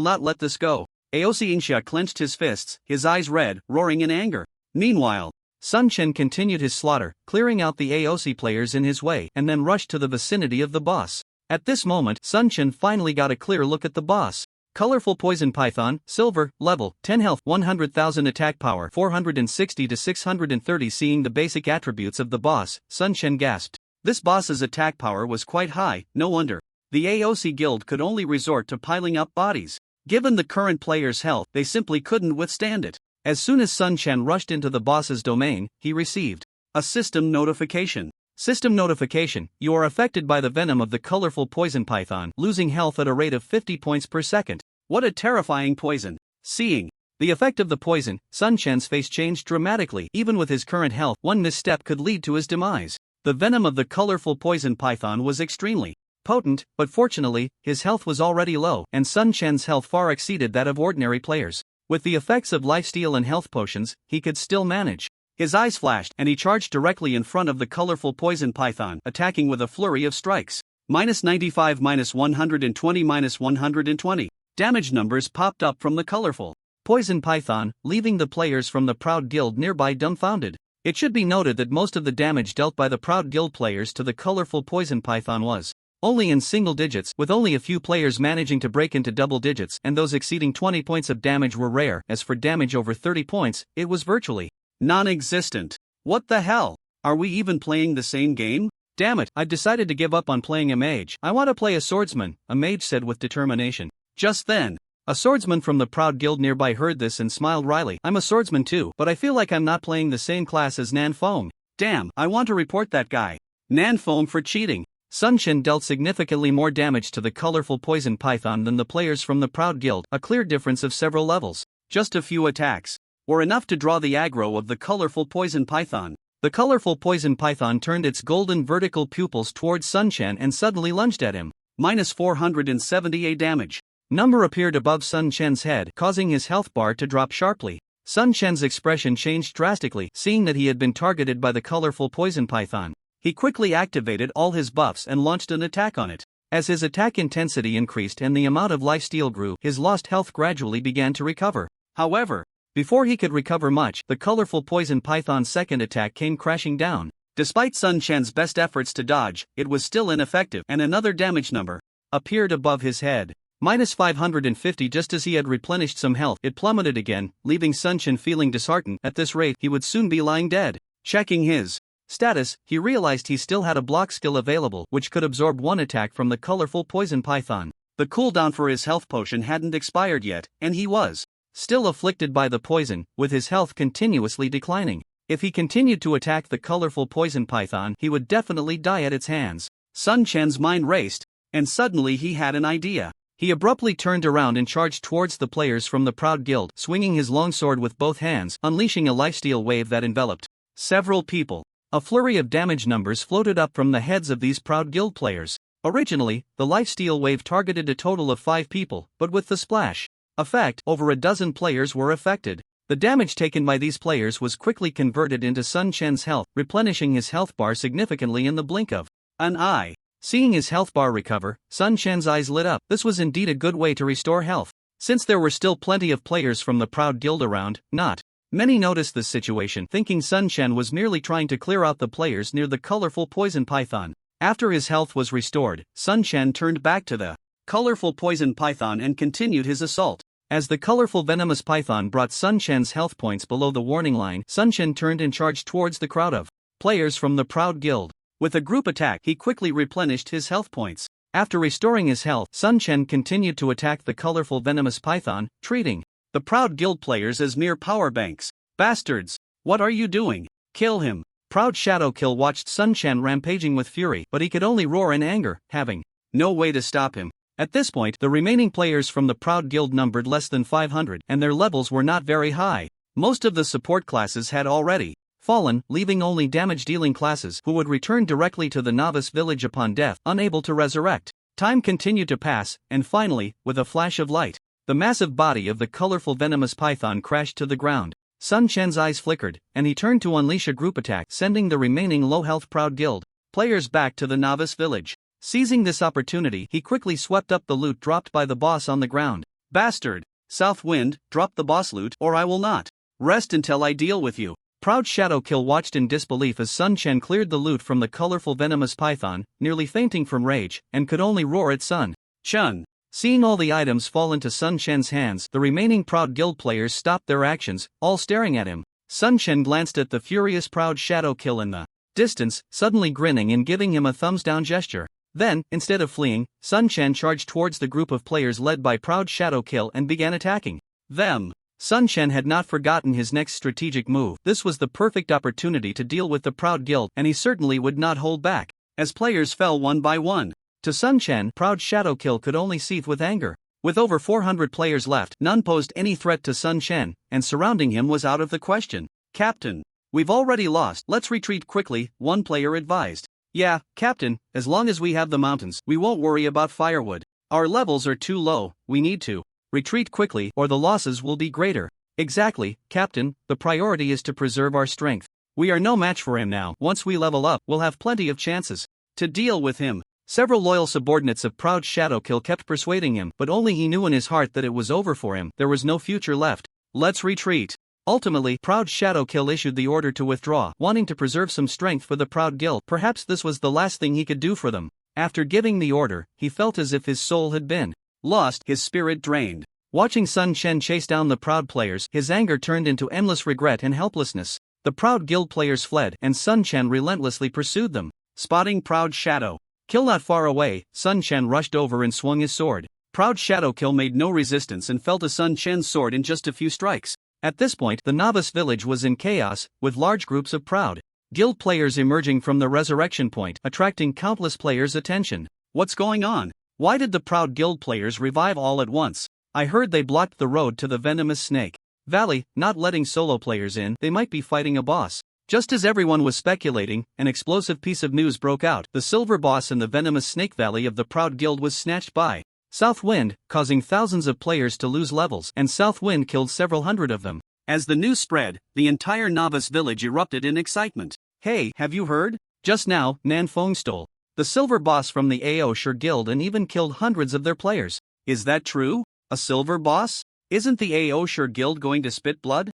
S1: not let this go." AOC Inxia clenched his fists, his eyes red, roaring in anger. Meanwhile, Sun Chen continued his slaughter, clearing out the AOC players in his way, and then rushed to the vicinity of the boss. At this moment, Sun Chen finally got a clear look at the boss. Colorful Poison Python, Silver, Level, 10 Health, 100,000 Attack Power, 460 to 630. Seeing the basic attributes of the boss, Sun Chen gasped. This boss's attack power was quite high, no wonder the AOC Guild could only resort to piling up bodies. Given the current player's health, they simply couldn't withstand it. As soon as Sun Chen rushed into the boss's domain, he received a system notification. System notification, you are affected by the venom of the colorful poison python, losing health at a rate of 50 points per second. What a terrifying poison. Seeing the effect of the poison, Sun Chen's face changed dramatically. Even with his current health, one misstep could lead to his demise. The venom of the colorful poison python was extremely potent, but fortunately, his health was already low, and Sun Chen's health far exceeded that of ordinary players. With the effects of lifesteal and health potions, he could still manage. His eyes flashed, and he charged directly in front of the colorful poison python, attacking with a flurry of strikes. -95, -120, -120. Damage numbers popped up from the colorful poison python, leaving the players from the Proud Guild nearby dumbfounded. It should be noted that most of the damage dealt by the Proud Guild players to the colorful poison python was only in single digits, with only a few players managing to break into double digits, and those exceeding 20 points of damage were rare. As for damage over 30 points, it was virtually non-existent. What the hell? Are we even playing the same game? Damn it, I've decided to give up on playing a mage. I want to play a swordsman, a mage said with determination. Just then, a swordsman from the Proud Guild nearby heard this and smiled wryly. I'm a swordsman too, but I feel like I'm not playing the same class as Nanfeng. Damn, I want to report that guy Nanfeng for cheating. Sun Chen dealt significantly more damage to the colorful poison python than the players from the Proud Guild, a clear difference of several levels. Just a few attacks were enough to draw the aggro of the colorful poison python. The colorful poison python turned its golden vertical pupils towards Sun Chen and suddenly lunged at him. -478 damage. Number appeared above Sun Chen's head, causing his health bar to drop sharply. Sun Chen's expression changed drastically, seeing that he had been targeted by the colorful poison python. He quickly activated all his buffs and launched an attack on it. As his attack intensity increased and the amount of lifesteal grew, his lost health gradually began to recover. However, before he could recover much, the colorful poison python's second attack came crashing down. Despite Sun Chen's best efforts to dodge, it was still ineffective, and another damage number appeared above his head. Minus 550. Just as he had replenished some health, it plummeted again, leaving Sun Chen feeling disheartened. At this rate, he would soon be lying dead. Checking his status, he realized he still had a block skill available, which could absorb one attack from the colorful poison python. The cooldown for his health potion hadn't expired yet, and he was still afflicted by the poison, with his health continuously declining. If he continued to attack the colorful poison python, he would definitely die at its hands. Sun Chen's mind raced, and suddenly he had an idea. He abruptly turned around and charged towards the players from the Proud Guild, swinging his longsword with both hands, unleashing a lifesteal wave that enveloped several people. A flurry of damage numbers floated up from the heads of these Proud Guild players. Originally, the lifesteal wave targeted a total of 5 people, but with the splash effect, over a dozen players were affected. The damage taken by these players was quickly converted into Sun Chen's health, replenishing his health bar significantly in the blink of an eye. Seeing his health bar recover, Sun Chen's eyes lit up. This was indeed a good way to restore health. Since there were still plenty of players from the Proud Guild around, not many noticed this situation, thinking Sun Chen was merely trying to clear out the players near the colorful poison python. After his health was restored, Sun Chen turned back to the colorful poison python and continued his assault. As the colorful venomous python brought Sun Chen's health points below the warning line, Sun Chen turned and charged towards the crowd of players from the Proud Guild. With a group attack, he quickly replenished his health points. After restoring his health, Sun Chen continued to attack the colorful venomous python, treating the Proud Guild players as mere power banks. Bastards! What are you doing? Kill him! Proud Shadow Kill watched Sun Chen rampaging with fury, but he could only roar in anger, having no way to stop him. At this point, the remaining players from the Proud Guild numbered less than 500, and their levels were not very high. Most of the support classes had already fallen, leaving only damage-dealing classes who would return directly to the novice village upon death, unable to resurrect. Time continued to pass, and finally, with a flash of light, the massive body of the colorful venomous python crashed to the ground. Sun Chen's eyes flickered, and he turned to unleash a group attack, sending the remaining low-health Proud Guild players back to the novice village. Seizing this opportunity, he quickly swept up the loot dropped by the boss on the ground. Bastard! South Wind, drop the boss loot, or I will not rest until I deal with you. Proud Shadow Kill watched in disbelief as Sun Chen cleared the loot from the colorful venomous python, nearly fainting from rage, and could only roar at Sun Chen. Seeing all the items fall into Sun Chen's hands, the remaining Proud Guild players stopped their actions, all staring at him. Sun Chen glanced at the furious Proud Shadow Kill in the distance, suddenly grinning and giving him a thumbs-down gesture. Then, instead of fleeing, Sun Chen charged towards the group of players led by Proud Shadow Kill and began attacking them. Sun Chen had not forgotten his next strategic move. This was the perfect opportunity to deal with the Proud Guild, and he certainly would not hold back. As players fell one by one, to Sun Chen, Proud Shadow Kill could only seethe with anger. With over 400 players left, none posed any threat to Sun Chen, and surrounding him was out of the question. Captain, we've already lost, let's retreat quickly, one player advised. Yeah, Captain, as long as we have the mountains, we won't worry about firewood. Our levels are too low, we need to retreat quickly or the losses will be greater. Exactly, Captain, the priority is to preserve our strength. We are no match for him now. Once we level up, we'll have plenty of chances to deal with him. Several loyal subordinates of Proud Shadow Kill kept persuading him, but only he knew in his heart that it was over for him. There was no future left. Let's retreat. Ultimately, Proud Shadow Kill issued the order to withdraw, wanting to preserve some strength for the Proud Guild. Perhaps this was the last thing he could do for them. After giving the order, he felt as if his soul had been lost, his spirit drained. Watching Sun Chen chase down the Proud players, his anger turned into endless regret and helplessness. The Proud Guild players fled, and Sun Chen relentlessly pursued them. Spotting Proud Shadow Kill not far away, Sun Chen rushed over and swung his sword. Proud Shadow Kill made no resistance and fell to Sun Chen's sword in just a few strikes. At this point, the novice village was in chaos, with large groups of Proud Guild players emerging from the resurrection point, attracting countless players' attention. What's going on? Why did the Proud Guild players revive all at once? I heard they blocked the road to the Venomous Snake Valley, not letting solo players in. They might be fighting a boss. Just as everyone was speculating, an explosive piece of news broke out. The silver boss in the Venomous Snake Valley of the Proud Guild was snatched by South Wind, causing thousands of players to lose levels, and South Wind killed several hundred of them. As the news spread, the entire novice village erupted in excitement. Hey, have you heard? Just now, Nan Feng stole the silver boss from the AO Shur Guild and even killed hundreds of their players. Is that true? A silver boss? Isn't the AO Shur Guild going to spit blood?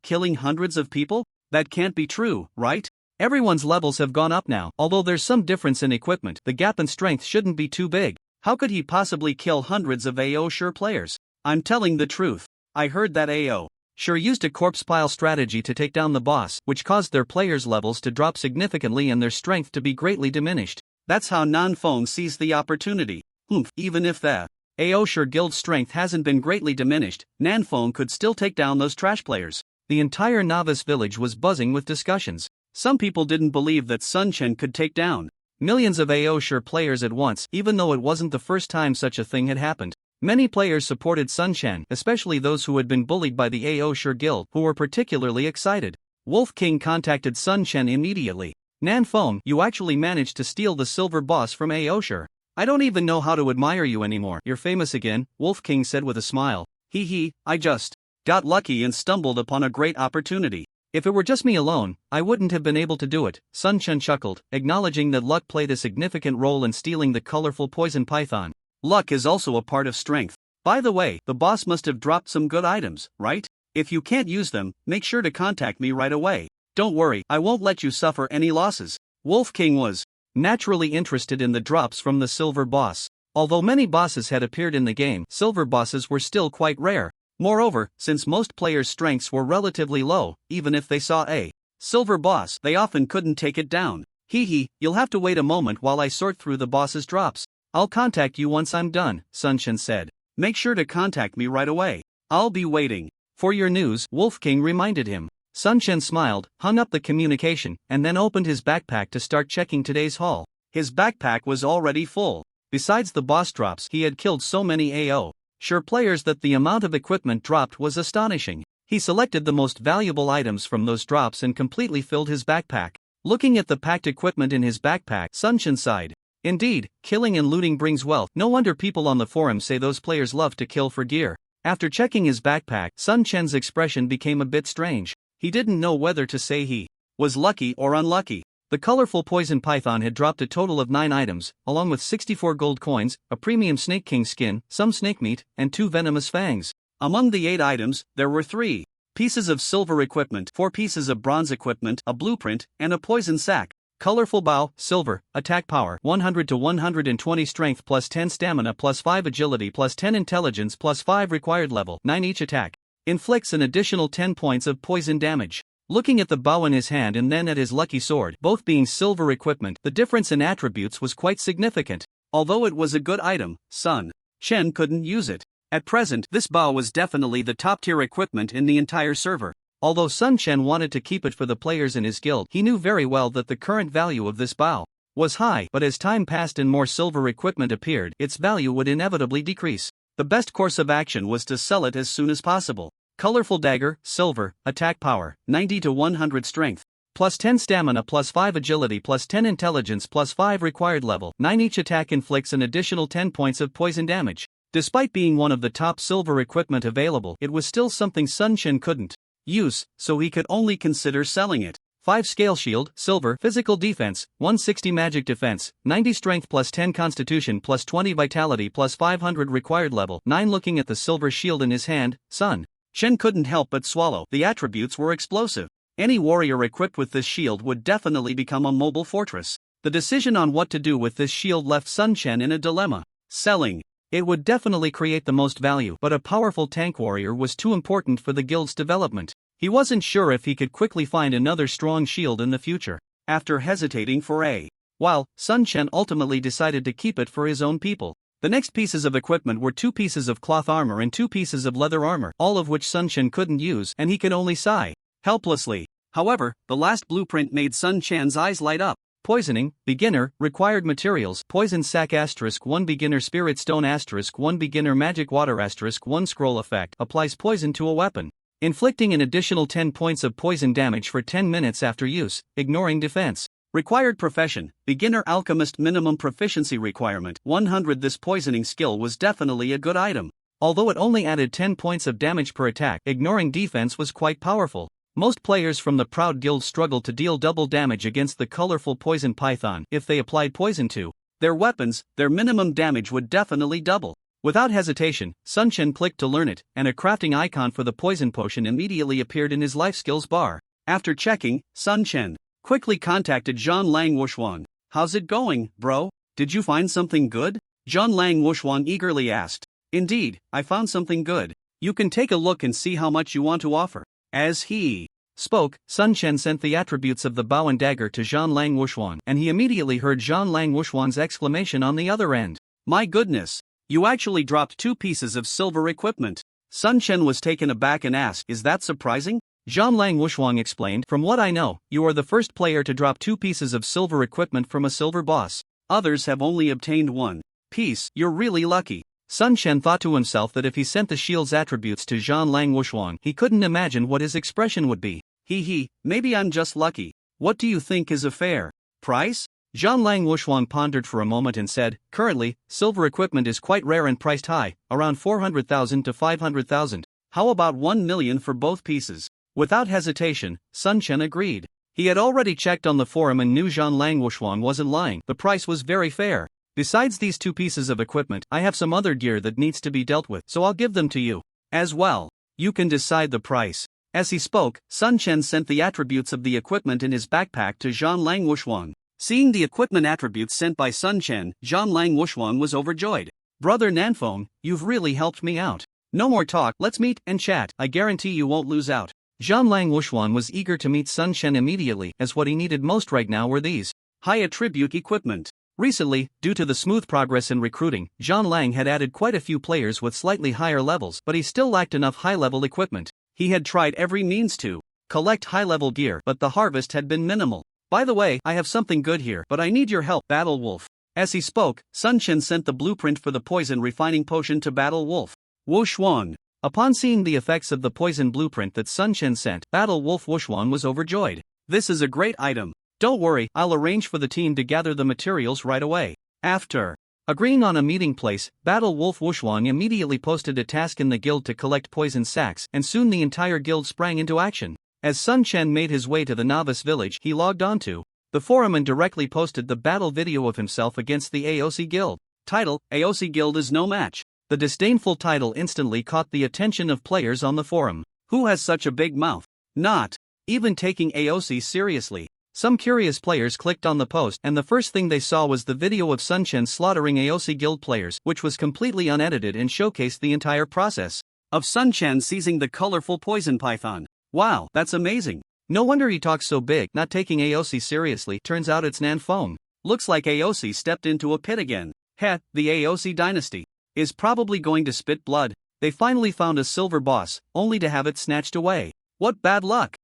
S1: Killing hundreds of people? That can't be true, right? Everyone's levels have gone up now. Although there's some difference in equipment, the gap in strength shouldn't be too big.
S2: How could he possibly kill hundreds of AO sure players? I'm telling the truth. I heard that AO sure used a corpse pile strategy to take down the boss, which caused their players' levels to drop significantly and their strength to be greatly diminished. That's how Nanfeng sees the opportunity. Even if the AO sure guild's strength hasn't been greatly diminished, Nanfeng could still take down those trash players. The entire novice village was buzzing with discussions. Some people didn't believe that Sun Chen could take down millions of AO sure players at once, even though it wasn't the first time such a thing had happened. Many players supported Sun Chen, especially those who had been bullied by the AO sure guild, who were particularly excited. Wolf King contacted Sun Chen immediately. Nanfeng, you actually managed to steal the silver boss from AO sure. I don't even know how to admire you anymore. You're famous again, Wolf King said with a smile. I just got lucky and stumbled upon a great opportunity. If it were just me alone, I wouldn't have been able to do it. Sun Chen chuckled, acknowledging that luck played a significant role in stealing the colorful poison python. Luck is also a part of strength. By the way, the boss must have dropped some good items, right? If you can't use them, make sure to contact me right away. Don't worry, I won't let you suffer any losses. Wolf King was naturally interested in the drops from the silver boss. Although many bosses had appeared in the game, silver bosses were still quite rare. Moreover, since most players' strengths were relatively low, even if they saw a silver boss, they often couldn't take it down. You'll have to wait a moment while I sort through the boss's drops. I'll contact you once I'm done, Sun Chen said. Make sure to contact me right away. I'll be waiting for your news, Wolf King reminded him. Sun Chen smiled, hung up the communication, and then opened his backpack to start checking today's haul. His backpack was already full. Besides the boss drops, he had killed so many AO sure players that the amount of equipment dropped was astonishing. He selected the most valuable items from those drops and completely filled his backpack. Looking at the packed equipment in his backpack, Sun Chen sighed. Indeed, killing and looting brings wealth. No wonder people on the forum say those players love to kill for gear. After checking his backpack, Sun Chen's expression became a bit strange. He didn't know whether to say he was lucky or unlucky. The colorful poison python had dropped a total of 9 items, along with 64 gold coins, a premium snake king skin, some snake meat, and 2 venomous fangs. Among the 8 items, there were 3 pieces of silver equipment, 4 pieces of bronze equipment, a blueprint, and a poison sack. Colorful bow, silver, attack power, 100 to 120 strength plus 10 stamina plus 5 agility plus 10 intelligence plus 5 required level, 9 each attack. Inflicts an additional 10 points of poison damage. Looking at the bow in his hand and then at his lucky sword, both being silver equipment, the difference in attributes was quite significant. Although it was a good item, Sun Chen couldn't use it. At present, this bow was definitely the top-tier equipment in the entire server. Although Sun Chen wanted to keep it for the players in his guild, he knew very well that the current value of this bow was high, but as time passed and more silver equipment appeared, its value would inevitably decrease. The best course of action was to sell it as soon as possible. Colorful dagger, silver, attack power, 90 to 100 strength, plus 10 stamina plus 5 agility plus 10 intelligence plus 5 required level, 9 each attack inflicts an additional 10 points of poison damage. Despite being one of the top silver equipment available, it was still something Sun Chen couldn't use, so he could only consider selling it. 5 scale shield, silver, physical defense, 160 magic defense, 90 strength plus 10 constitution plus 20 vitality plus 500 required level, 9. Looking at the silver shield in his hand, Sun Chen couldn't help but swallow. The attributes were explosive. Any warrior equipped with this shield would definitely become a mobile fortress. The decision on what to do with this shield left Sun Chen in a dilemma. Selling it would definitely create the most value, but a powerful tank warrior was too important for the guild's development. He wasn't sure if he could quickly find another strong shield in the future. After hesitating for a while, Sun Chen ultimately decided to keep it for his own people. The next pieces of equipment were 2 pieces of cloth armor and 2 pieces of leather armor, all of which Sun Chen couldn't use, and he could only sigh helplessly. However, the last blueprint made Sun Chen's eyes light up. Poisoning, beginner, required materials, poison sac *1 beginner spirit stone *1 beginner magic water *1 scroll effect, applies poison to a weapon, inflicting an additional 10 points of poison damage for 10 minutes after use, ignoring defense. Required profession, beginner alchemist minimum proficiency requirement, 100. This poisoning skill was definitely a good item. Although it only added 10 points of damage per attack, ignoring defense was quite powerful. Most players from the Proud Guild struggled to deal double damage against the colorful poison python. If they applied poison to their weapons, their minimum damage would definitely double. Without hesitation, Sun Chen clicked to learn it, and a crafting icon for the poison potion immediately appeared in his life skills bar. After checking, Sun Chen quickly contacted Zhang Langwushuan. How's it going, bro? Did you find something good? John Lang Wuxuan eagerly asked. Indeed, I found something good. You can take a look and see how much you want to offer. As he spoke, Sun Chen sent the attributes of the bow and dagger to Zhan Lang Wuxuan, and he immediately heard Zhan Lang Wuxuan's exclamation on the other end. My goodness! You actually dropped 2 pieces of silver equipment. Sun Chen was taken aback and asked, is that surprising? Zhan Lang Wuxuan explained, from what I know, you are the first player to drop 2 pieces of silver equipment from a silver boss. Others have only obtained 1 piece. You're really lucky. Sun Chen thought to himself that if he sent the shield's attributes to Zhan Lang Wuxuan, he couldn't imagine what his expression would be. Maybe I'm just lucky. What do you think is a fair price? Zhan Lang Wuxuan pondered for a moment and said, currently, silver equipment is quite rare and priced high, around 400,000 to 500,000. How about 1 million for both pieces? Without hesitation, Sun Chen agreed. He had already checked on the forum and knew Zhan Lang Wuxuan wasn't lying. The price was very fair. Besides these 2 pieces of equipment, I have some other gear that needs to be dealt with, so I'll give them to you as well. You can decide the price. As he spoke, Sun Chen sent the attributes of the equipment in his backpack to Zhan Lang Wuxuan. Seeing the equipment attributes sent by Sun Chen, Zhan Lang Wuxuan was overjoyed. Brother Nanfeng, you've really helped me out. No more talk, let's meet and chat. I guarantee you won't lose out. Zhan Lang Wuxuan was eager to meet Sun Chen immediately, as what he needed most right now were these high attribute equipment. Recently, due to the smooth progress in recruiting, Zhan Lang had added quite a few players with slightly higher levels, but he still lacked enough high-level equipment. He had tried every means to collect high-level gear, but the harvest had been minimal. By the way, I have something good here, but I need your help, Battle Wolf. As he spoke, Sun Chen sent the blueprint for the poison refining potion to Battle Wolf Wuxuan. Upon seeing the effects of the poison blueprint that Sun Chen sent, Battle Wolf Wuxuan was overjoyed. This is a great item. Don't worry, I'll arrange for the team to gather the materials right away. After agreeing on a meeting place, Battle Wolf Wuxuan immediately posted a task in the guild to collect poison sacks, and soon the entire guild sprang into action. As Sun Chen made his way to the novice village, he logged onto the forum and directly posted the battle video of himself against the AOC guild. Title: AOC guild is no match. The disdainful title instantly caught the attention of players on the forum. Who has such a big mouth? Not even taking AOC seriously. Some curious players clicked on the post, and the first thing they saw was the video of Sun Chen slaughtering AOC guild players, which was completely unedited and showcased the entire process of Sun Chen seizing the colorful poison python. Wow, that's amazing. No wonder he talks so big. Not taking AOC seriously, turns out it's Nanfeng. Looks like AOC stepped into a pit again. Heh, the AOC dynasty is probably going to spit blood. They finally found a silver boss, only to have it snatched away. What bad luck.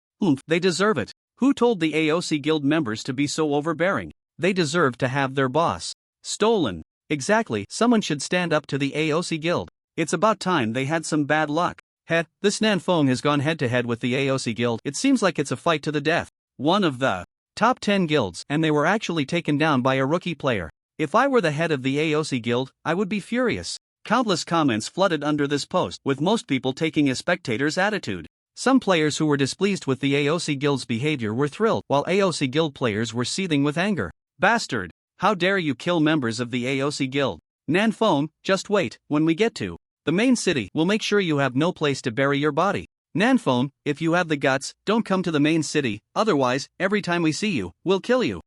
S2: They deserve it. Who told the AOC guild members to be so overbearing? They deserve to have their boss stolen. Exactly, someone should stand up to the AOC guild. It's about time they had some bad luck. Heh, this Nanfeng has gone head-to-head with the AOC guild. It seems like it's a fight to the death. One of the top 10 guilds, and they were actually taken down by a rookie player. If I were the head of the AOC guild, I would be furious. Countless comments flooded under this post, with most people taking a spectator's attitude. Some players who were displeased with the AOC guild's behavior were thrilled, while AOC guild players were seething with anger. Bastard! How dare you kill members of the AOC guild? Nanfeng, just wait, when we get to the main city, we'll make sure you have no place to bury your body. Nanfeng, if you have the guts, don't come to the main city, otherwise, every time we see you, we'll kill you.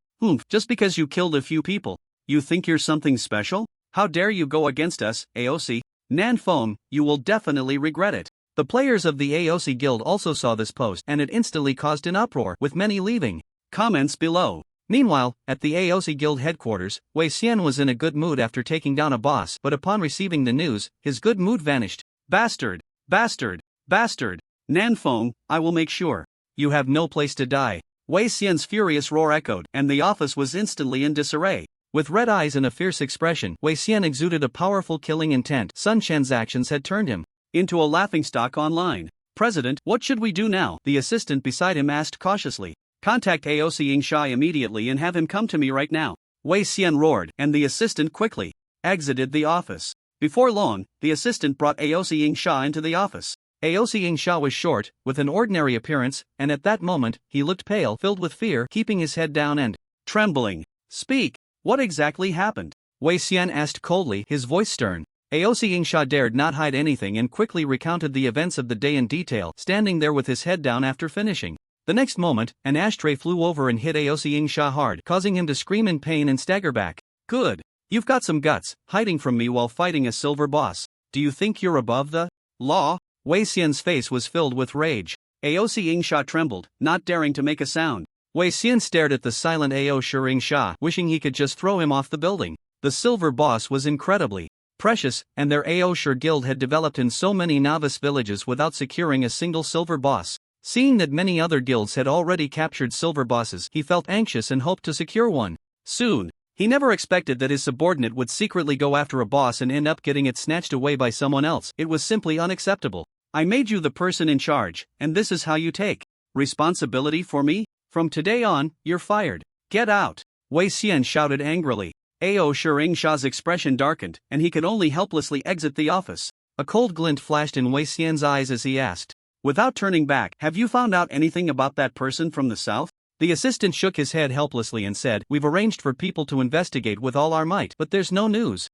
S2: Just because you killed a few people. You think you're something special? How dare you go against us, AOC? Nanfeng, you will definitely regret it. The players of the AOC guild also saw this post, and it instantly caused an uproar, with many leaving comments below. Meanwhile, at the AOC guild headquarters, Wei Xian was in a good mood after taking down a boss, but upon receiving the news, his good mood vanished. Bastard! Bastard! Bastard! Nanfeng, I will make sure you have no place to die. Wei Xian's furious roar echoed, and the office was instantly in disarray. With red eyes and a fierce expression, Wei Xian exuded a powerful killing intent. Sun Chen's actions had turned him into a laughingstock online. President, what should we do now? The assistant beside him asked cautiously. Contact AOC Yingsha immediately and have him come to me right now. Wei Xian roared, and the assistant quickly exited the office. Before long, the assistant brought AOC Yingsha into the office. AOC Yingsha was short, with an ordinary appearance, and at that moment, he looked pale, filled with fear, keeping his head down and trembling. Speak! What exactly happened? Wei Xian asked coldly, his voice stern. AOC Yingsha dared not hide anything and quickly recounted the events of the day in detail, standing there with his head down after finishing. The next moment, an ashtray flew over and hit AOC Yingsha hard, causing him to scream in pain and stagger back. Good. You've got some guts, hiding from me while fighting a silver boss. Do you think you're above the law? Wei Xian's face was filled with rage. Aoshi Yingsha trembled, not daring to make a sound. Wei Xian stared at the silent Aoshi Yingsha, wishing he could just throw him off the building. The silver boss was incredibly precious, and their Aoshi guild had developed in so many novice villages without securing a single silver boss. Seeing that many other guilds had already captured silver bosses, he felt anxious and hoped to secure one soon. He never expected that his subordinate would secretly go after a boss and end up getting it snatched away by someone else. It was simply unacceptable. I made you the person in charge, and this is how you take responsibility for me? From today on, you're fired. Get out! Wei Xian shouted angrily. Aoshi Yingsha's expression darkened, and he could only helplessly exit the office. A cold glint flashed in Wei Xian's eyes as he asked, without turning back, have you found out anything about that person from the south? The assistant shook his head helplessly and said, we've arranged for people to investigate with all our might, but there's no news.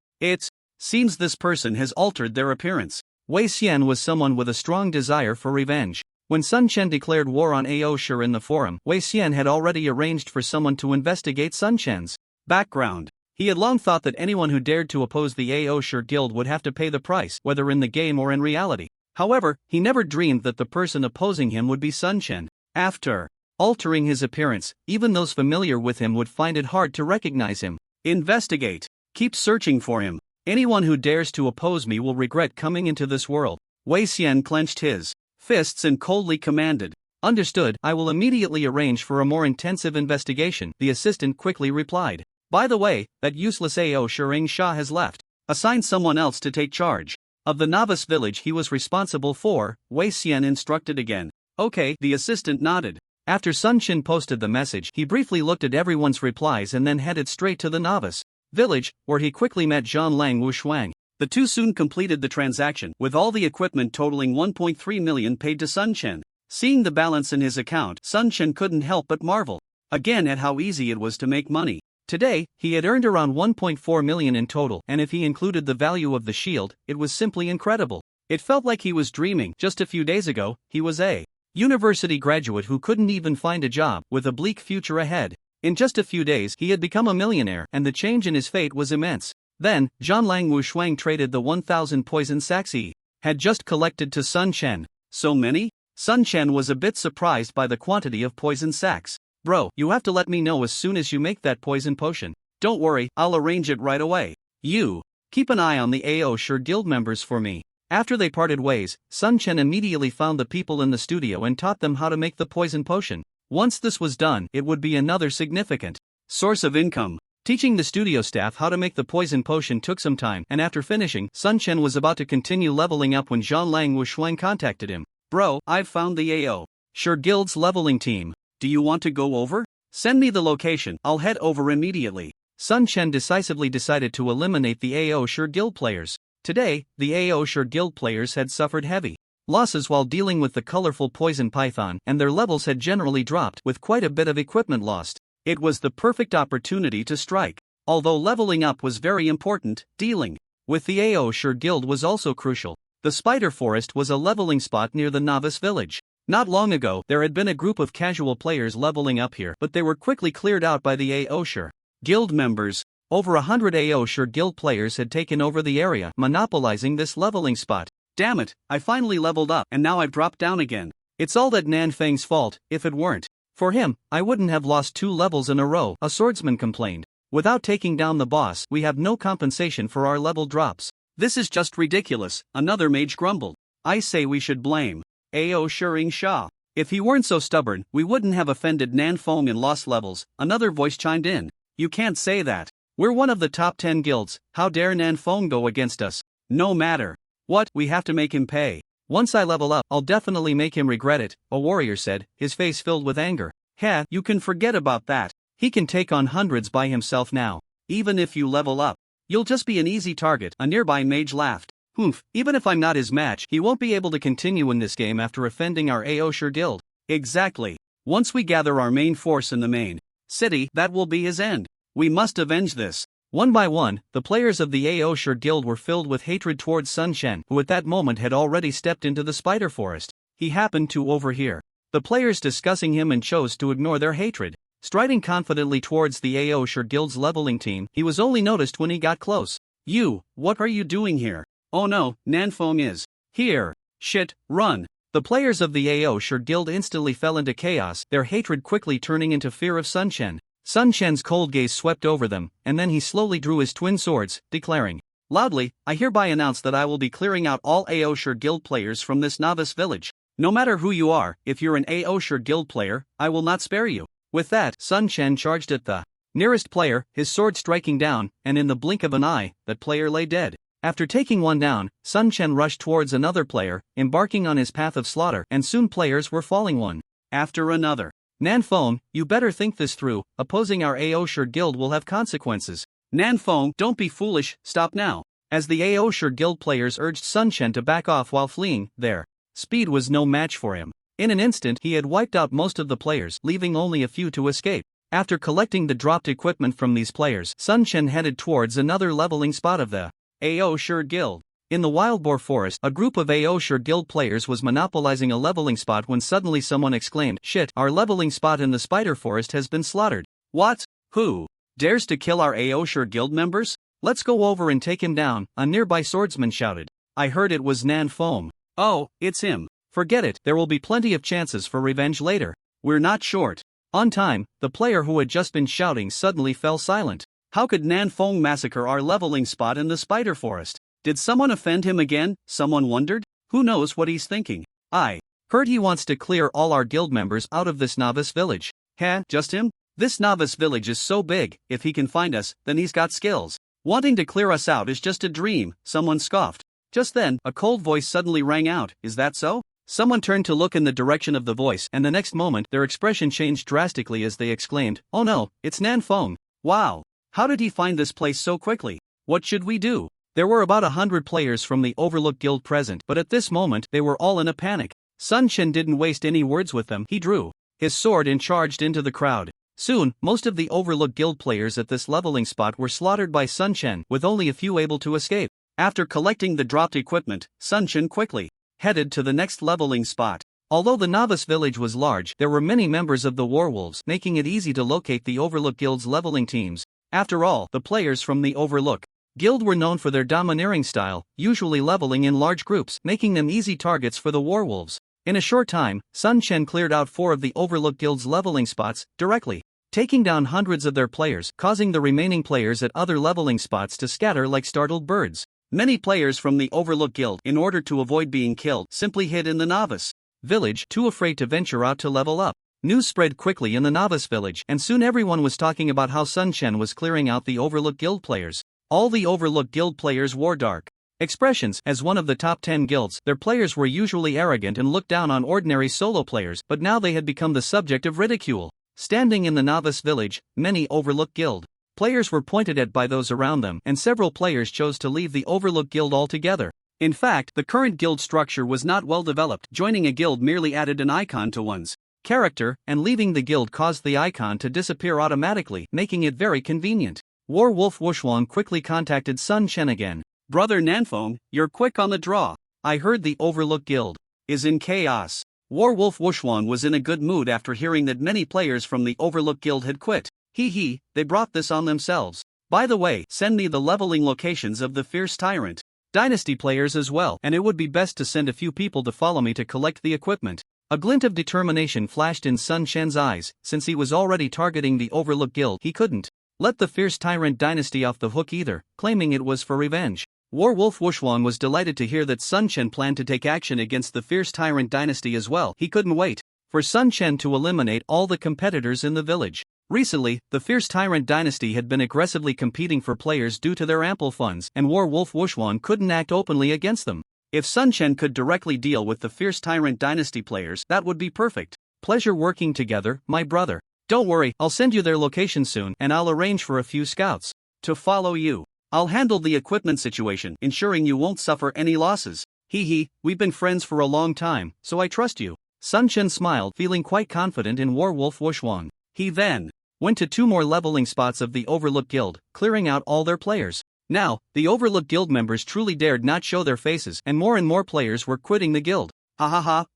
S2: Seems this person has altered their appearance. Wei Xian was someone with a strong desire for revenge. When Sun Chen declared war on Aoshi in the forum, Wei Xian had already arranged for someone to investigate Sun Chen's background. He had long thought that anyone who dared to oppose the Aoshi guild would have to pay the price, whether in the game or in reality. However, he never dreamed that the person opposing him would be Sun Chen. After altering his appearance, even those familiar with him would find it hard to recognize him. Investigate. Keep searching for him. Anyone who dares to oppose me will regret coming into this world. Wei Xian clenched his fists and coldly commanded. Understood, I will immediately arrange for a more intensive investigation, the assistant quickly replied. By the way, that useless Aoshi Yingsha has left. Assign someone else to take charge of the novice village he was responsible for, Wei Xian instructed again. Okay, the assistant nodded. After Sun Chen posted the message, he briefly looked at everyone's replies and then headed straight to the novice village, where he quickly met Zhang Lang Wushuang. The two soon completed the transaction, with all the equipment totaling 1.3 million paid to Sun Chen. Seeing the balance in his account, Sun Chen couldn't help but marvel again at how easy it was to make money. Today, he had earned around 1.4 million in total, and if he included the value of the shield, it was simply incredible. It felt like he was dreaming. Just a few days ago, he was a university graduate who couldn't even find a job, with a bleak future ahead. In just a few days, he had become a millionaire, and the change in his fate was immense. Then, Zhang Lang Wushuang traded the 1,000 poison sacks he had just collected to Sun Chen. So many? Sun Chen was a bit surprised by the quantity of poison sacks. Bro, you have to let me know as soon as you make that poison potion. Don't worry, I'll arrange it right away. You keep an eye on the Aoshi guild members for me. After they parted ways, Sun Chen immediately found the people in the studio and taught them how to make the poison potion. Once this was done, it would be another significant source of income. Teaching the studio staff how to make the poison potion took some time, and after finishing, Sun Chen was about to continue leveling up when Zhang Lang Wushuang contacted him. Bro, I've found the Aoshi guild's leveling team. Do you want to go over? Send me the location, I'll head over immediately. Sun Chen decisively decided to eliminate the Aoshi guild players. Today, the Aoshi guild players had suffered heavy losses while dealing with the colorful poison python, and their levels had generally dropped, with quite a bit of equipment lost. It was the perfect opportunity to strike. Although leveling up was very important, dealing with the Aoshi guild was also crucial. The spider forest was a leveling spot near the novice village. Not long ago, there had been a group of casual players leveling up here, but they were quickly cleared out by the Aoshi guild members. Over 100 Aoshi guild players had taken over the area, monopolizing this leveling spot. Damn it, I finally leveled up, and now I've dropped down again. It's all that Nan Feng's fault. If it weren't for him, I wouldn't have lost 2 levels in a row, a swordsman complained. Without taking down the boss, we have no compensation for our level drops. This is just ridiculous, another mage grumbled. I say we should blame Aoshi Yingsha. If he weren't so stubborn, we wouldn't have offended Nan Feng and lost levels, another voice chimed in. You can't say that. We're one of the top 10 guilds, how dare Nan Feng go against us? No matter what, we have to make him pay. Once I level up, I'll definitely make him regret it, a warrior said, his face filled with anger. Heh, you can forget about that. He can take on hundreds by himself now. Even if you level up, you'll just be an easy target, a nearby mage laughed. Humph, even if I'm not his match, he won't be able to continue in this game after offending our Aoshi guild. Exactly. Once we gather our main force in the main city, that will be his end. We must avenge this. One by one, the players of the Aoshi guild were filled with hatred towards Sun Chen, who at that moment had already stepped into the spider forest. He happened to overhear the players discussing him and chose to ignore their hatred.
S1: Striding confidently towards the Aosher Guild's leveling team, he was only noticed when he got close.
S2: You, what are you doing here? Oh no, Nanfeng is here. Shit, run.
S1: The players of the Aosher Guild instantly fell into chaos, their hatred quickly turning into fear of Sun Chen. Sun Chen's cold gaze swept over them, and then he slowly drew his twin swords, declaring loudly, I hereby announce that I will be clearing out all Aosher Guild players from this novice village. No matter who you are, if you're an Aosher Guild player, I will not spare you. With that, Sun Chen charged at the nearest player, his sword striking down, and in the blink of an eye, that player lay dead. After taking one down, Sun Chen rushed towards another player, embarking on his path of slaughter, and soon players were falling one after another. Nanfeng, you better think this through, opposing our Aosher Guild will have consequences.
S2: Nanfeng, don't be foolish, stop now.
S1: As the Aosher Guild players urged Sun Chen to back off while fleeing, their speed was no match for him. In an instant he had wiped out most of the players, leaving only a few to escape. After collecting the dropped equipment from these players, Sun Chen headed towards another leveling spot of the Aosher Guild. In the Wild Boar Forest, a group of Aosher Guild players was monopolizing a leveling spot when suddenly someone exclaimed, shit, our leveling spot in the Spider Forest has been slaughtered.
S2: What? Who dares to kill our Aosher Guild members?
S1: Let's go over and take him down, a nearby swordsman shouted. I heard it was Nanfeng.
S2: Oh, it's him.
S1: Forget it, there will be plenty of chances for revenge later.
S2: We're not short
S1: on time. The player who had just been shouting suddenly fell silent.
S2: How could Nanfeng massacre our leveling spot in the Spider Forest? Did someone offend him again? Someone wondered. Who knows what he's thinking? I
S1: heard he wants to clear all our guild members out of this novice village.
S2: Huh? Just him? This novice village is so big, if he can find us, then he's got skills. Wanting to clear us out is just a dream, someone scoffed. Just then, a cold voice suddenly rang out, is that so?
S1: Someone turned to look in the direction of the voice, and the next moment, their expression changed drastically as they exclaimed, oh no, it's Nanfeng.
S2: Wow. How did he find this place so quickly? What should we do?
S1: There were about 100 players from the Overlook Guild present, but at this moment, they were all in a panic. Sun Chen didn't waste any words with them. He drew his sword and charged into the crowd. Soon, most of the Overlook Guild players at this leveling spot were slaughtered by Sun Chen, with only a few able to escape.
S2: After collecting the dropped equipment, Sun Chen quickly headed to the next leveling spot.
S1: Although the novice village was large, there were many members of the Warwolves, making it easy to locate the Overlook Guild's leveling teams. After all, the players from the Overlook Guild were known for their domineering style, usually leveling in large groups, making them easy targets for the Warwolves. In a short time, Sun Chen cleared out 4 of the Overlook Guild's leveling spots, directly taking down hundreds of their players, causing the remaining players at other leveling spots to scatter like startled birds.
S2: Many players from the Overlook Guild, in order to avoid being killed, simply hid in the novice
S1: village, too afraid to venture out to level up. News spread quickly in the novice village, and soon everyone was talking about how Sun Chen was clearing out the Overlook Guild players. All the Overlook Guild players wore dark expressions. As one of the top 10 guilds, their players were usually arrogant and looked down on ordinary solo players, but now they had become the subject of ridicule. Standing in the novice village, many Overlook Guild players were pointed at by those around them, and several players chose to leave the Overlook Guild altogether.
S2: In fact, the current guild structure was not well developed. Joining a guild merely added an icon to one's
S1: character, and leaving the guild caused the icon to disappear automatically, making it very convenient. Warwolf Wushwang quickly contacted Sun Chen again.
S2: Brother Nanfeng, you're quick on the draw.
S1: I heard the Overlook Guild
S2: is in chaos. Warwolf Wushwang was in a good mood after hearing that many players from the Overlook Guild had quit. They brought this on themselves. By the way, send me the leveling locations of the Fierce Tyrant Dynasty players as well, and it would be best to send a few people to follow me to collect the equipment. A glint of determination flashed in Sun Chen's eyes. Since he was already targeting the Overlook Guild, he couldn't let the Fierce Tyrant Dynasty off the hook either, claiming it was for revenge. Warwolf Wushwang was delighted to hear that Sun Chen planned to take action against the Fierce Tyrant Dynasty as well. He couldn't wait for Sun Chen to eliminate all the competitors in the village. Recently, the Fierce Tyrant Dynasty had been aggressively competing for players due to their ample funds, and Warwolf Wushwang couldn't act openly against them. If Sun Chen could directly deal with the Fierce Tyrant Dynasty players, that would be perfect. Pleasure working together, my brother. Don't worry, I'll send you their location soon, and I'll arrange for a few scouts to follow you. I'll handle the equipment situation, ensuring you won't suffer any losses. We've been friends for a long time, so I trust you. Sun Chen smiled, feeling quite confident in Warwolf Wushwang. He then went to 2 more leveling spots of the Overlook Guild, clearing out all their players. Now, the Overlook Guild members truly dared not show their faces, and more players were quitting the guild.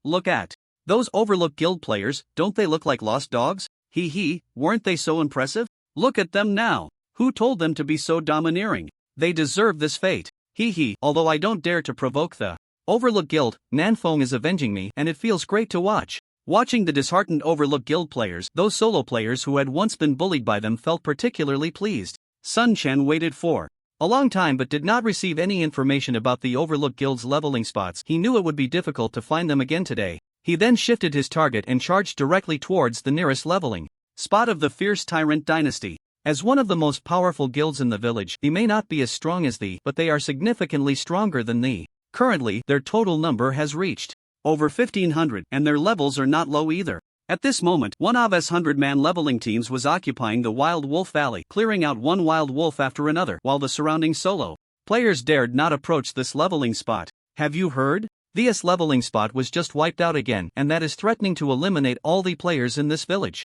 S2: Look at those Overlook Guild players, don't they look like lost dogs? Hee hee, weren't they so impressive? Look at them now. Who told them to be so domineering? They deserve this fate. Hee hee, although I don't dare to provoke the Overlook Guild, Nanfeng is avenging me and it feels great to watch. Watching the disheartened Overlook Guild players, those solo players who had once been bullied by them felt particularly pleased. Sun Chen waited for a long time but did not receive any information about the Overlook Guild's leveling spots. He knew it would be difficult to find them again today. He then shifted his target and charged directly towards the nearest leveling spot of the Fierce Tyrant Dynasty. As one of the most powerful guilds in the village, they may not be as strong as the, but they are significantly stronger than the. Currently, their total number has reached over 1,500, and their levels are not low either. At this moment, one of S 100-man leveling teams was occupying the Wild Wolf Valley, clearing out one wild wolf after another, while the surrounding solo players dared not approach this leveling spot. Have you heard? This leveling spot was just wiped out again, and that is threatening to eliminate all the players in this village.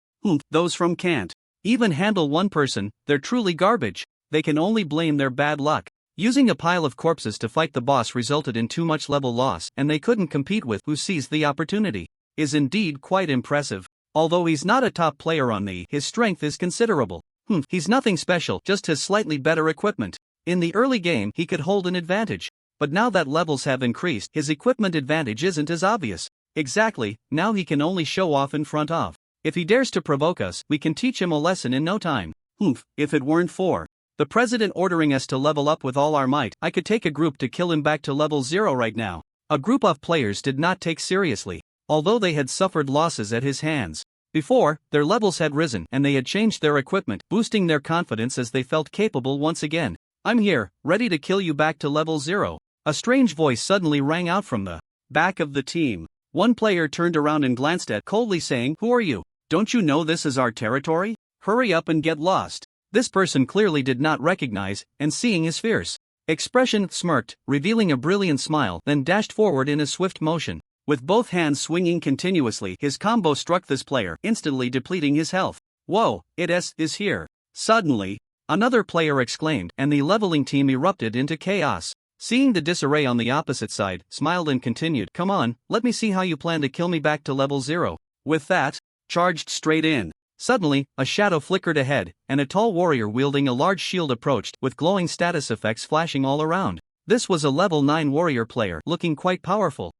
S2: Those from can't even handle one person, they're truly garbage. They can only blame their bad luck. Using a pile of corpses to fight the boss resulted in too much level loss, and they couldn't compete with who seized the opportunity. Is indeed quite impressive. Although he's not a top player on the, his strength is considerable. He's nothing special, just has slightly better equipment. In the early game he could hold an advantage. But now that levels have increased, his equipment advantage isn't as obvious. Exactly, now he can only show off in front of. If he dares to provoke us, we can teach him a lesson in no time. If it weren't for the president ordering us to level up with all our might, I could take a group to kill him back to level 0 right now. A group of players did not take seriously, although they had suffered losses at his hands. Before, their levels had risen and they had changed their equipment, boosting their confidence as they felt capable once again. I'm here, ready to kill you back to level 0. A strange voice suddenly rang out from the back of the team. One player turned around and glanced at coldly saying, "Who are you? Don't you know this is our territory? Hurry up and get lost." This person clearly did not recognize, and seeing his fierce expression, smirked, revealing a brilliant smile, then dashed forward in a swift motion. With both hands swinging continuously, his combo struck this player, instantly depleting his health. Whoa, it is here. Suddenly, another player exclaimed, and the leveling team erupted into chaos. Seeing the disarray on the opposite side, smiled and continued, "Come on, let me see how you plan to kill me back to level 0. With that, charged straight in. Suddenly, a shadow flickered ahead, and a tall warrior wielding a large shield approached, with glowing status effects flashing all around. This was a level 9 warrior player, looking quite powerful.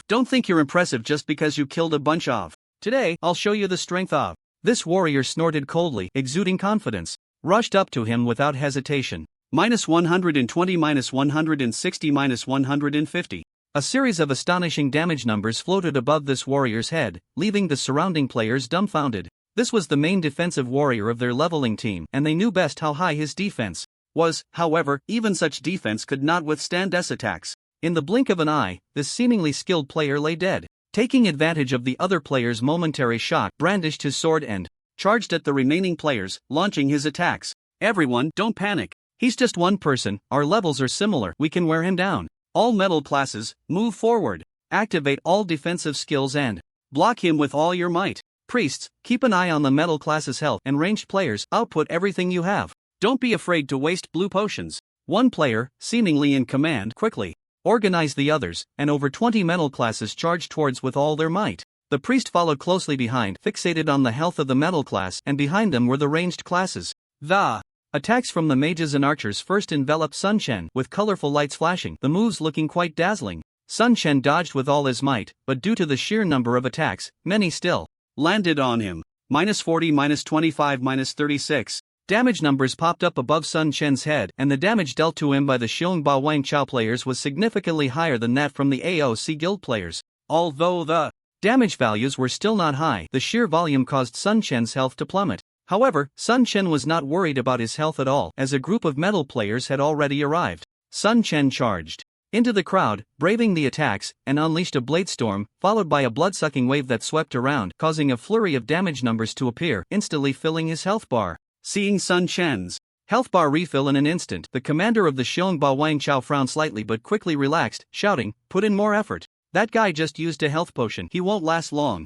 S2: Don't think you're impressive just because you killed a bunch of. Today, I'll show you the strength of. This warrior snorted coldly, exuding confidence. Rushed up to him without hesitation. -120, -160, -150. A series of astonishing damage numbers floated above this warrior's head, leaving the surrounding players dumbfounded. This was the main defensive warrior of their leveling team, and they knew best how high his defense was. However, even such defense could not withstand S attacks. In the blink of an eye, this seemingly skilled player lay dead. Taking advantage of the other player's momentary shock, brandished his sword and charged at the remaining players, launching his attacks. Everyone, don't panic. He's just one person, our levels are similar, we can wear him down. All metal classes, move forward. Activate all defensive skills and block him with all your might. Priests, keep an eye on the metal class's health, and ranged players, output everything you have. Don't be afraid to waste blue potions. One player, seemingly in command, quickly organized the others, and over 20 metal classes charged towards with all their might. The priest followed closely behind, fixated on the health of the metal class, and behind them were the ranged classes. The attacks from the mages and archers first enveloped Sun Chen, with colorful lights flashing, the moves looking quite dazzling. Sun Chen dodged with all his might, but due to the sheer number of attacks, many still landed on him. -40, -25, -36. Damage numbers popped up above Sun Chen's head, and the damage dealt to him by the Xiongba Wang Chao players was significantly higher than that from the AOC guild players. Although the damage values were still not high, the sheer volume caused Sun Chen's health to plummet. However, Sun Chen was not worried about his health at all, as a group of metal players had already arrived. Sun Chen charged into the crowd, braving the attacks, and unleashed a blade storm, followed by a blood-sucking wave that swept around, causing a flurry of damage numbers to appear, instantly filling his health bar. Seeing Sun Chen's health bar refill in an instant, the commander of the Xiongba Wang Chao frowned slightly but quickly relaxed, shouting, "Put in more effort. That guy just used a health potion, he won't last long.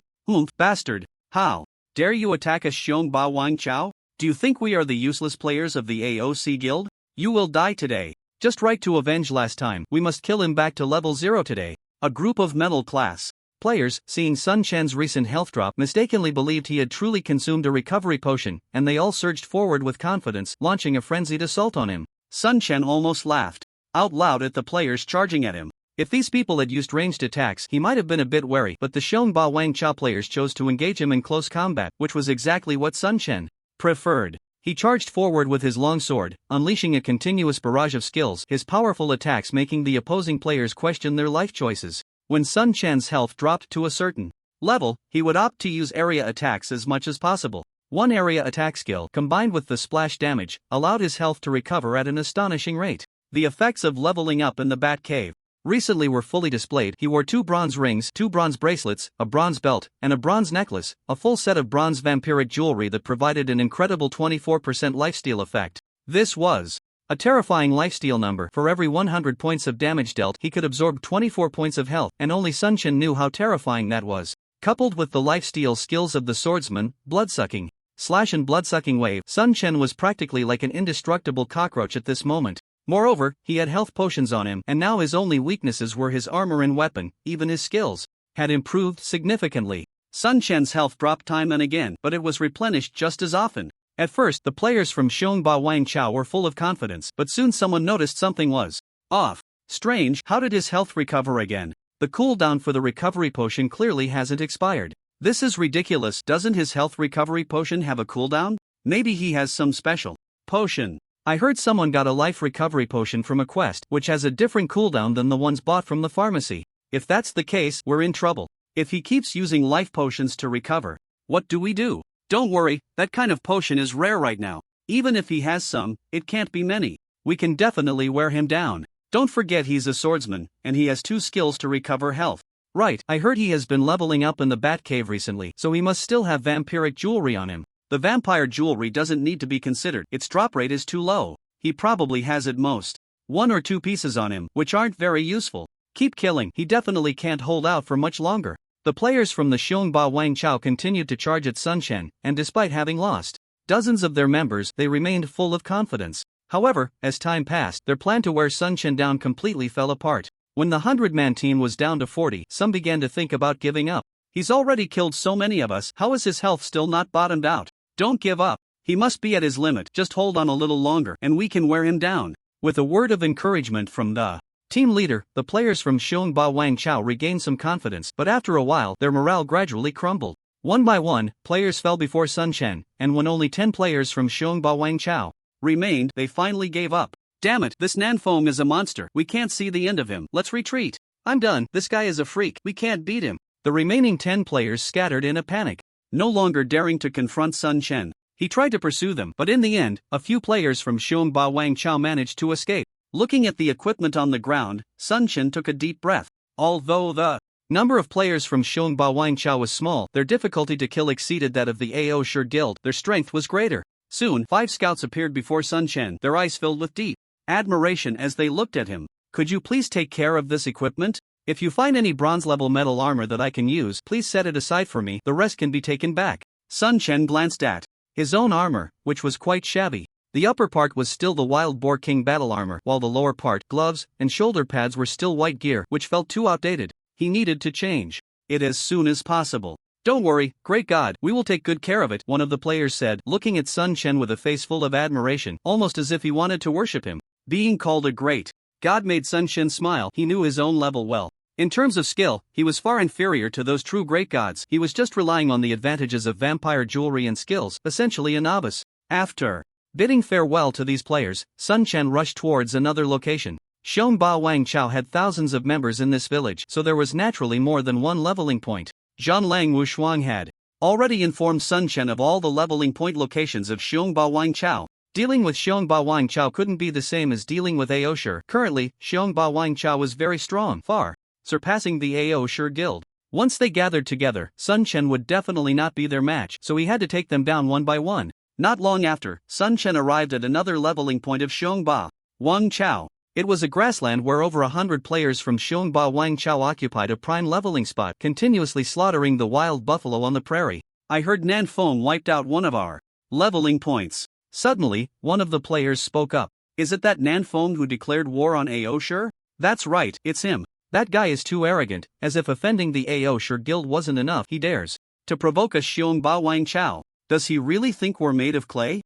S2: Bastard. How dare you attack us, Xiongba Wang Chao? Do you think we are the useless players of the AOC guild? You will die today. Just right to avenge last time, we must kill him back to level 0 today." A group of metal class
S1: Players, seeing Sun Chen's recent health drop, mistakenly believed he had truly consumed a recovery potion, and they all surged forward with confidence, launching a frenzied assault on him.
S2: Sun Chen almost laughed out loud at the players charging at him.
S1: If these people had used ranged attacks, he might have been a bit wary, but the Xiongba Wang Chao players chose to engage him in close combat, which was exactly what Sun Chen preferred. He charged forward with his long sword, unleashing a continuous barrage of skills, his powerful attacks making the opposing players question their life choices. When Sun Chen's health dropped to a certain level, he would opt to use area attacks as much as possible. One area attack skill, combined with the splash damage, allowed his health to recover at an astonishing rate. The effects of leveling up in the Bat Cave recently were fully displayed. He wore 2 bronze rings, 2 bronze bracelets, a bronze belt, and a bronze necklace, a full set of bronze vampiric jewelry that provided an incredible 24% lifesteal effect. This was a terrifying lifesteal number. For every 100 points of damage dealt, he could absorb 24 points of health, and only Sun Chen knew how terrifying that was. Coupled with the lifesteal skills of the swordsman, bloodsucking, slash and bloodsucking wave, Sun Chen was practically like an indestructible cockroach at this moment. Moreover, he had health potions on him, and now his only weaknesses were his armor and weapon. Even his skills had improved significantly.
S2: Sun Chen's health dropped time and again, but it was replenished just as often.
S1: At first, the players from Xiongba Wang Chao were full of confidence, but soon someone noticed something was off. Strange, how did his health recover again? The cooldown for the recovery potion clearly hasn't expired. This is ridiculous. Doesn't his health recovery potion have a cooldown? Maybe he has some special potion. I heard someone got a life recovery potion from a quest, which has a different cooldown than the ones bought from the pharmacy. If that's the case, we're in trouble. If he keeps using life potions to recover, what do we do?
S2: Don't worry, that kind of potion is rare right now. Even if he has some, it can't be many.
S1: We can definitely wear him down.
S2: Don't forget he's a swordsman, and he has 2 skills to recover health.
S1: Right, I heard he has been leveling up in the Bat Cave recently, so he must still have vampiric jewelry on him.
S2: The vampire jewelry doesn't need to be considered, its drop rate is too low. He probably has at most 1 or 2 pieces on him, which aren't very useful.
S1: Keep killing, he definitely can't hold out for much longer. The players from the Xiongba Wang Chao continued to charge at Sun Chen, and despite having lost dozens of their members, they remained full of confidence. However, as time passed, their plan to wear Sun Chen down completely fell apart. When the 100-man team was down to 40, some began to think about giving up. He's already killed so many of us, how is his health still not bottomed out? Don't give up. He must be at his limit, just hold on a little longer and we can wear him down. With a word of encouragement from the team leader, the players from Xiongba Wang Chao regained some confidence, but after a while, their morale gradually crumbled. One by one, players fell before Sun Chen, and when only 10 players from Xiongba Wang Chao remained, they finally gave up.
S2: Damn it, this Nanfeng is a monster. We can't see the end of him. Let's retreat.
S1: I'm done. This guy is a freak. We can't beat him. The remaining 10 players scattered in a panic,
S2: no longer daring to confront Sun Chen.
S1: He tried to pursue them, but in the end, a few players from Xiongba Wang Chao managed to escape.
S2: Looking at the equipment on the ground, Sun Chen took a deep breath. Although the
S1: number of players from Xiongba Wang Chao was small, their difficulty to kill exceeded that of the AO Sure Guild. Their strength was greater.
S2: Soon, 5 scouts appeared before Sun Chen, their eyes filled with deep admiration as they looked at him.
S1: Could you please take care of this equipment? If you find any bronze-level metal armor that I can use, please set it aside for me, the rest can be taken back.
S2: Sun Chen glanced at
S1: his own armor, which was quite shabby. The upper part was still the Wild Boar King battle armor, while the lower part, gloves, and shoulder pads were still white gear, which felt too outdated. He needed to change it as soon as possible. Don't worry, great God, we will take good care of it, one of the players said, looking at Sun Chen with a face full of admiration, almost as if he wanted to worship him.
S2: Being called a great god made Sun Chen smile. He knew his own level well. In terms of skill, he was far inferior to those true great gods. He was just relying on the advantages of vampire jewelry and skills, essentially a novice. After bidding farewell to these players, Sun Chen rushed towards another location. Xiongba Wang Chao had thousands of members in this village, so there was naturally more than one leveling point. Zhanlang Wushuang had already informed Sun Chen of all the leveling point locations of Xiongba Wang Chao. Dealing with Xiongba Wang Chao couldn't be the same as dealing with Aosher. Currently, Xiongba Wang Chao was very strong, far surpassing the Aosher guild. Once they gathered together, Sun Chen would definitely not be their match, so he had to take them down one by one. Not long after, Sun Chen arrived at another leveling point of Xiongba Wang Chao. It was a grassland where over 100 players from Xiongba Wang Chao occupied a prime leveling spot, continuously slaughtering the wild buffalo on the prairie. I heard Nanfeng wiped out one of our leveling points.
S1: Suddenly, one of the players spoke up.
S2: Is it that Nanfeng who declared war on Aosher?
S1: That's right, it's him. That guy is too arrogant, as if offending the Aosher Guild wasn't enough, he dares
S2: to provoke us Xiong Ba Wang Chao. Does he really think we're made of clay?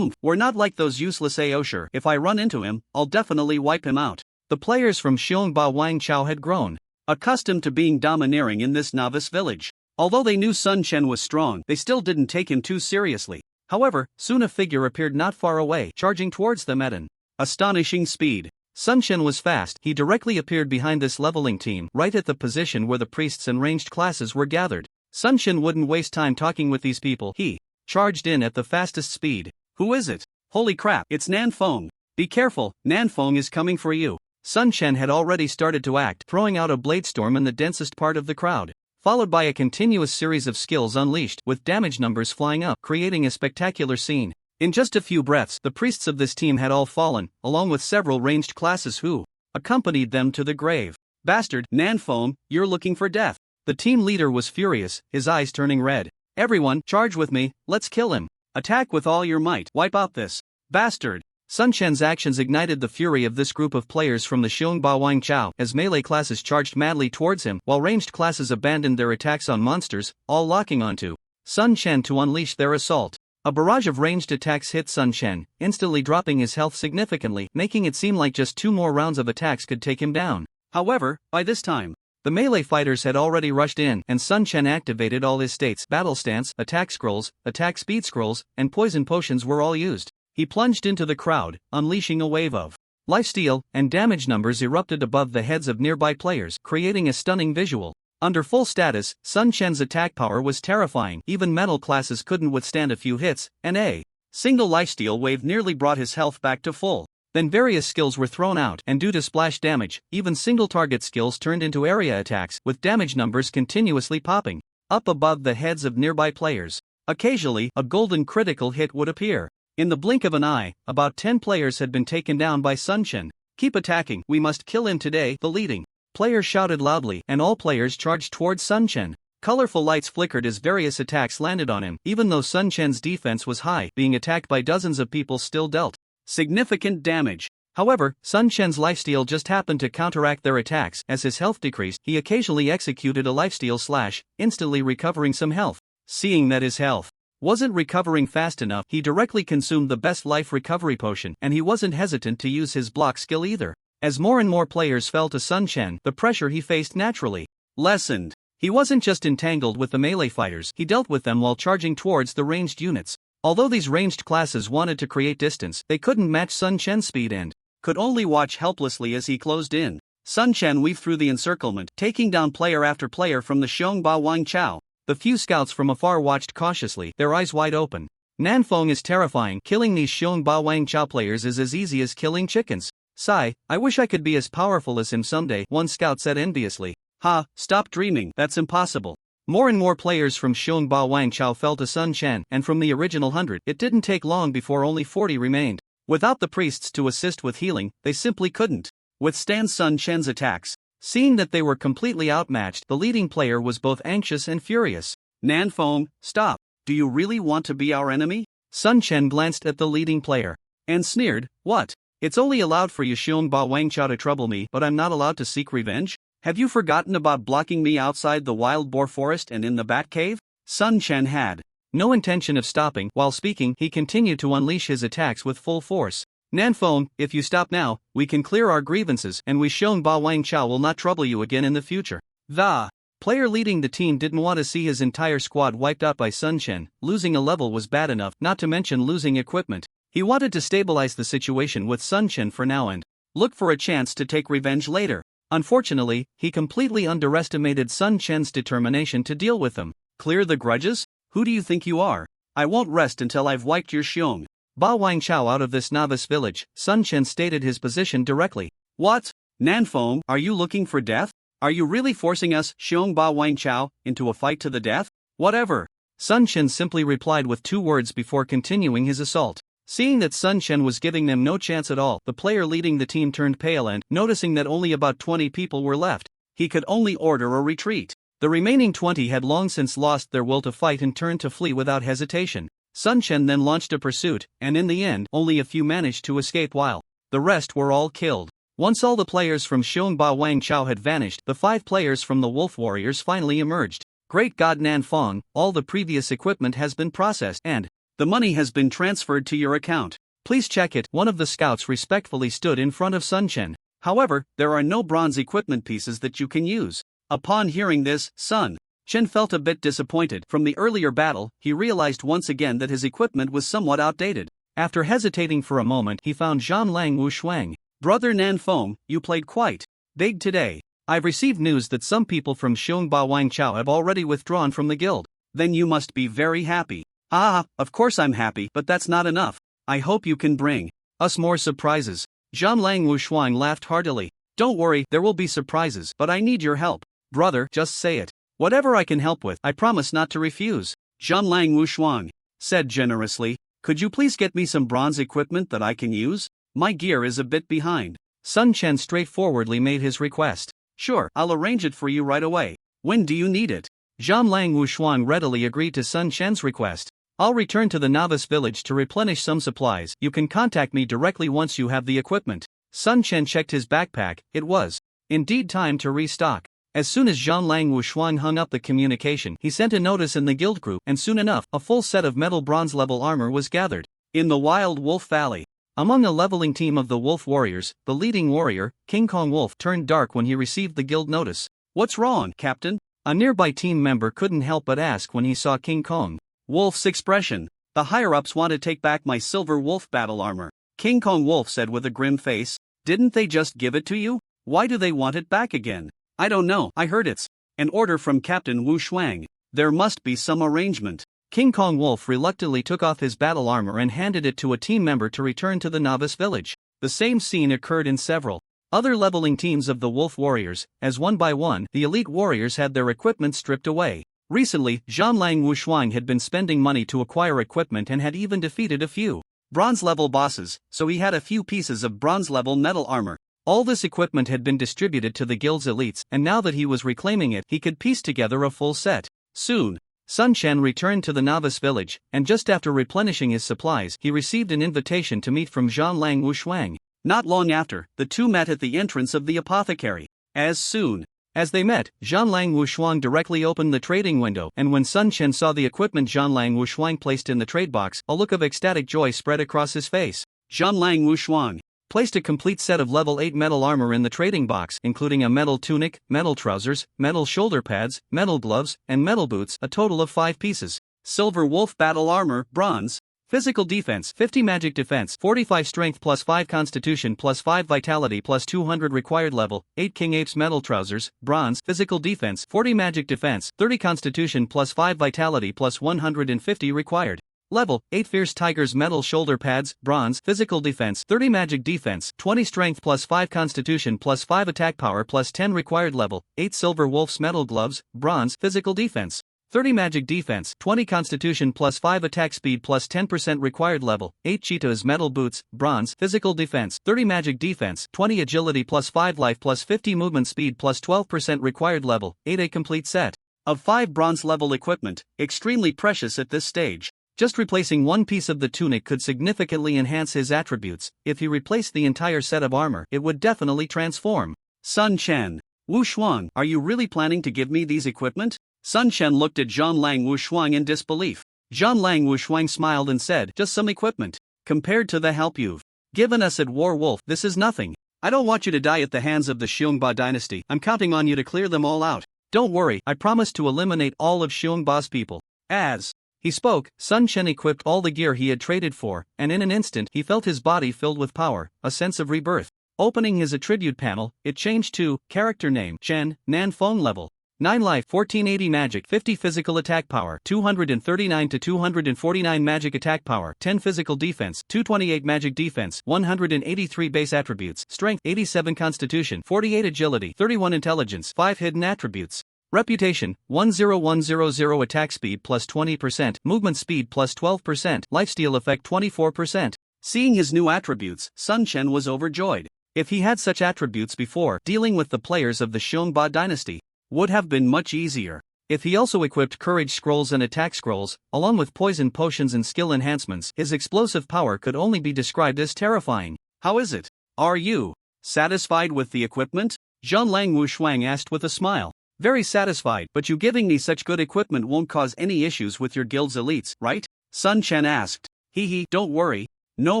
S2: We're not like those useless Aosher. If I run into him, I'll definitely wipe him out.
S1: The players from Xiong Ba Wang Chao had grown
S2: accustomed to being domineering in this novice village. Although they knew Sun Chen was strong, they still didn't take him too seriously.
S1: However, soon a figure appeared not far away, charging towards them at an
S2: astonishing speed.
S1: Sun Chen was fast. He directly appeared behind this leveling team, right at the position where the priests and ranged classes were gathered. Sun Chen wouldn't waste time talking with these people. He charged in at the fastest speed.
S2: Who is it? Holy crap, it's Nan Feng. Be careful, Nan Feng is coming for you.
S1: Sun Chen had already started to act, throwing out a blade storm in the densest part of the crowd, followed by a continuous series of skills unleashed, with damage numbers flying up, creating a spectacular scene. In just a few breaths, the priests of this team had all fallen, along with several ranged classes who accompanied them to the grave.
S2: Bastard, Nan Feng, you're looking for death.
S1: The team leader was furious, his eyes turning red. Everyone, charge with me, let's kill him.
S2: Attack with all your might, wipe out this bastard.
S1: Sun Chen's actions ignited the fury of this group of players from the Xiong Ba Wang Chao as melee classes charged madly towards him while ranged classes abandoned their attacks on monsters, all locking onto Sun Chen to unleash their assault. A barrage of ranged attacks hit Sun Chen, instantly dropping his health significantly, making it seem like just 2 more rounds of attacks could take him down.
S2: However, by this time,
S1: the melee fighters had already rushed in, and Sun Chen activated all his states. Battle stance, attack scrolls, attack speed scrolls, and poison potions were all used. He plunged into the crowd, unleashing a wave of lifesteal, and damage numbers erupted above the heads of nearby players, creating a stunning visual. Under full status, Sun Chen's attack power was terrifying. Even metal classes couldn't withstand a few hits, and a
S2: single lifesteal wave nearly brought his health back to full.
S1: Then various skills were thrown out, and due to splash damage, even single target skills turned into area attacks, with damage numbers continuously popping up above the heads of nearby players. Occasionally, a golden critical hit would appear. In the blink of an eye, about 10 players had been taken down by Sun Chen.
S2: Keep attacking, we must kill him today, the leading
S1: player shouted loudly, and all players charged towards Sun Chen. Colorful lights flickered as various attacks landed on him. Even though Sun Chen's defense was high, being attacked by dozens of people still dealt
S2: significant damage.
S1: However, Sun Chen's lifesteal just happened to counteract their attacks. As his health decreased, he occasionally executed a lifesteal slash, instantly recovering some health. Seeing that his health wasn't recovering fast enough, he directly consumed the best life recovery potion, and he wasn't hesitant to use his block skill either. As more and more players fell to Sun Chen, the pressure he faced naturally
S2: lessened.
S1: He wasn't just entangled with the melee fighters, he dealt with them while charging towards the ranged units. Although these ranged classes wanted to create distance, they couldn't match Sun Chen's speed and
S2: could only watch helplessly as he closed in. Sun Chen weaved through the encirclement, taking down player after player from the Xiong Ba Wang Chao.
S1: The few scouts from afar watched cautiously, their eyes wide open. Nan Feng is terrifying. Killing these Xiong Ba Wang Chao players is as easy as killing chickens. Sigh, I wish I could be as powerful as him someday, one scout said enviously.
S2: Ha, stop dreaming, that's impossible.
S1: More and more players from Xiong Ba Wang Chao fell to Sun Chen, and from the original 100, it didn't take long before only 40 remained. Without the priests to assist with healing, they simply couldn't
S2: withstand Sun Chen's attacks.
S1: Seeing that they were completely outmatched, the leading player was both anxious and furious.
S2: Nan Feng, stop. Do you really want to be our enemy?
S1: Sun Chen glanced at the leading player
S2: and sneered, what? It's only allowed for you Xiong Ba Wang Chao to trouble me, but I'm not allowed to seek revenge? Have you forgotten about blocking me outside the wild boar forest and in the bat cave? Sun Chen had
S1: no intention of stopping. While speaking, he continued to unleash his attacks with full force. Nan Feng, if you stop now, we can clear our grievances, and we Xiong Ba Wang Chao will not trouble you again in the future.
S2: The
S1: player leading the team didn't want to see his entire squad wiped out by Sun Chen. Losing a level was bad enough, not to mention losing equipment. He wanted to stabilize the situation with Sun Chen for now and look for a chance to take revenge later. Unfortunately, he completely underestimated Sun Chen's determination to deal with them.
S2: Clear the grudges? Who do you think you are? I won't rest until I've wiped your Xiong
S1: Ba Wang Chao out of this novice village. Sun Chen stated his position directly.
S2: What? Nan Feng, are you looking for death? Are you really forcing us, Xiong Ba Wang Chao, into a fight to the death? Whatever.
S1: Sun Chen simply replied with 2 words before continuing his assault. Seeing that Sun Chen was giving them no chance at all, the player leading the team turned pale and, noticing that only about 20 people were left,
S2: he could only order a retreat.
S1: The remaining 20 had long since lost their will to fight and turned to flee without hesitation. Sun Chen then launched a pursuit, and in the end, only a few managed to escape while the rest were all killed. Once all the players from Xiongba Wang Chao had vanished, the 5 players from the Wolf Warriors finally emerged. Great God Nan Fong, all the previous equipment has been processed and the money has been transferred to your account. Please check it. One of the scouts respectfully stood in front of Sun Chen. However, there are no bronze equipment pieces that you can use. Upon hearing this, Sun Chen felt a bit disappointed. From the earlier battle, he realized once again that his equipment was somewhat outdated. After hesitating for a moment, he found Zhang Lang Wu Shuang. Brother Nan Fong, you played quite big today. I've received news that some people from Xiongba Wang Chao have already withdrawn from the guild. Then you must be very happy. Ah, of course I'm happy, but that's not enough. I hope you can bring us more surprises. Zhang Lang Wu Shuang laughed heartily. Don't worry, there will be surprises, but I need your help. Brother, just say it. Whatever I can help with, I promise not to refuse. Zhang Lang Wu Shuang said generously. Could you please get me some bronze equipment that I can use? My gear is a bit behind. Sun Chen straightforwardly made his request. Sure, I'll arrange it for you right away. When do you need it? Zhang Lang Wu Shuang readily agreed to Sun Chen's request. I'll return to the novice village to replenish some supplies. You can contact me directly once you have the equipment. Sun Chen checked his backpack. It was indeed time to restock. As soon as Zhang Lang Wu Shuang hung up the communication, he sent a notice in the guild group, and soon enough, a full set of metal bronze level armor was gathered. In the Wild Wolf Valley, among a leveling team of the Wolf Warriors, the leading warrior, King Kong Wolf, turned dark when he received the guild notice. What's wrong, Captain? A nearby team member couldn't help but ask when he saw King Kong Wolf's expression. The higher-ups want to take back my silver wolf battle armor. King Kong Wolf said with a grim face. Didn't they just give it to you? Why do they want it back again? I don't know, I heard it's an order from Captain Wu Shuang. There must be some arrangement. King Kong Wolf reluctantly took off his battle armor and handed it to a team member to return to the novice village. The same scene occurred in several other leveling teams of the Wolf Warriors, as one by one, the elite warriors had their equipment stripped away. Recently, Zhang Lang Wu Shuang had been spending money to acquire equipment and had even defeated a few bronze-level bosses, so he had a few pieces of bronze-level metal armor. All this equipment had been distributed to the guild's elites, and now that he was reclaiming it, he could piece together a full set. Soon, Sun Chen returned to the novice village, and just after replenishing his supplies, he received an invitation to meet from Zhang Lang Wu Shuang. Not long after, the two met at the entrance of the apothecary. As soon as they met, Zhang Lang Wu Shuang directly opened the trading window, and when Sun Chen saw the equipment Zhang Lang Wu Shuang placed in the trade box, a look of ecstatic joy spread across his face. Zhang Lang Wu Shuang placed a complete set of level 8 metal armor in the trading box, including a metal tunic, metal trousers, metal shoulder pads, metal gloves, and metal boots, a total of 5 pieces. Silver Wolf Battle Armor, Bronze. Physical Defense, 50 Magic Defense, 45 Strength plus 5 Constitution plus 5 Vitality plus 200 required level, 8 King Apes Metal Trousers, Bronze. Physical Defense, 40 Magic Defense, 30 Constitution plus 5 Vitality plus 150 required level, 8 Fierce Tigers Metal Shoulder Pads, Bronze. Physical Defense, 30 Magic Defense, 20 Strength plus 5 Constitution plus 5 Attack Power plus 10 required level, 8 Silver Wolf's Metal Gloves, Bronze. Physical Defense, 30 Magic Defense, 20 Constitution plus 5 Attack Speed plus 10% required level, 8 Cheetah's Metal Boots, Bronze. Physical Defense, 30 Magic Defense, 20 Agility plus 5 Life plus 50 Movement Speed plus 12% required level, 8 A complete set of 5 bronze level equipment, extremely precious at this stage. Just replacing one piece of the tunic could significantly enhance his attributes. If he replaced the entire set of armor, it would definitely transform. Sun Chen. Wu Shuang, are you really planning to give me these equipment? Sun Chen looked at Zhang Lang Wu Shuang in disbelief. Zhang Lang Wu Shuang smiled and said, just some equipment. Compared to the help you've given us at War Wolf, this is nothing. I don't want you to die at the hands of the Xiongba dynasty. I'm counting on you to clear them all out. Don't worry, I promise to eliminate all of Xiongba's people. As he spoke, Sun Chen equipped all the gear he had traded for, and in an instant he felt his body filled with power, a sense of rebirth. Opening his attribute panel, it changed to Character Name Chen, Nan Fong Level 9 Life, 1480 Magic, 50 Physical Attack Power, 239 to 249 Magic Attack Power, 10 Physical Defense, 228 Magic Defense, 183 Base Attributes, Strength 87 Constitution, 48 Agility, 31 Intelligence, 5 Hidden Attributes. Reputation, 10100 Attack Speed plus 20%, Movement Speed plus 12%, Lifesteal Effect 24%. Seeing his new attributes, Sun Chen was overjoyed. If he had such attributes before, dealing with the players of the Xiongba dynasty would have been much easier. If he also equipped Courage Scrolls and Attack Scrolls, along with Poison Potions and Skill Enhancements, his explosive power could only be described as terrifying. How is it? Are you
S2: Satisfied with the equipment? Zhang Lang Wushuang asked with a smile. Very satisfied, but you giving me such good equipment won't cause any issues with your guild's elites, right? Sun Chen asked. Hee, don't worry. No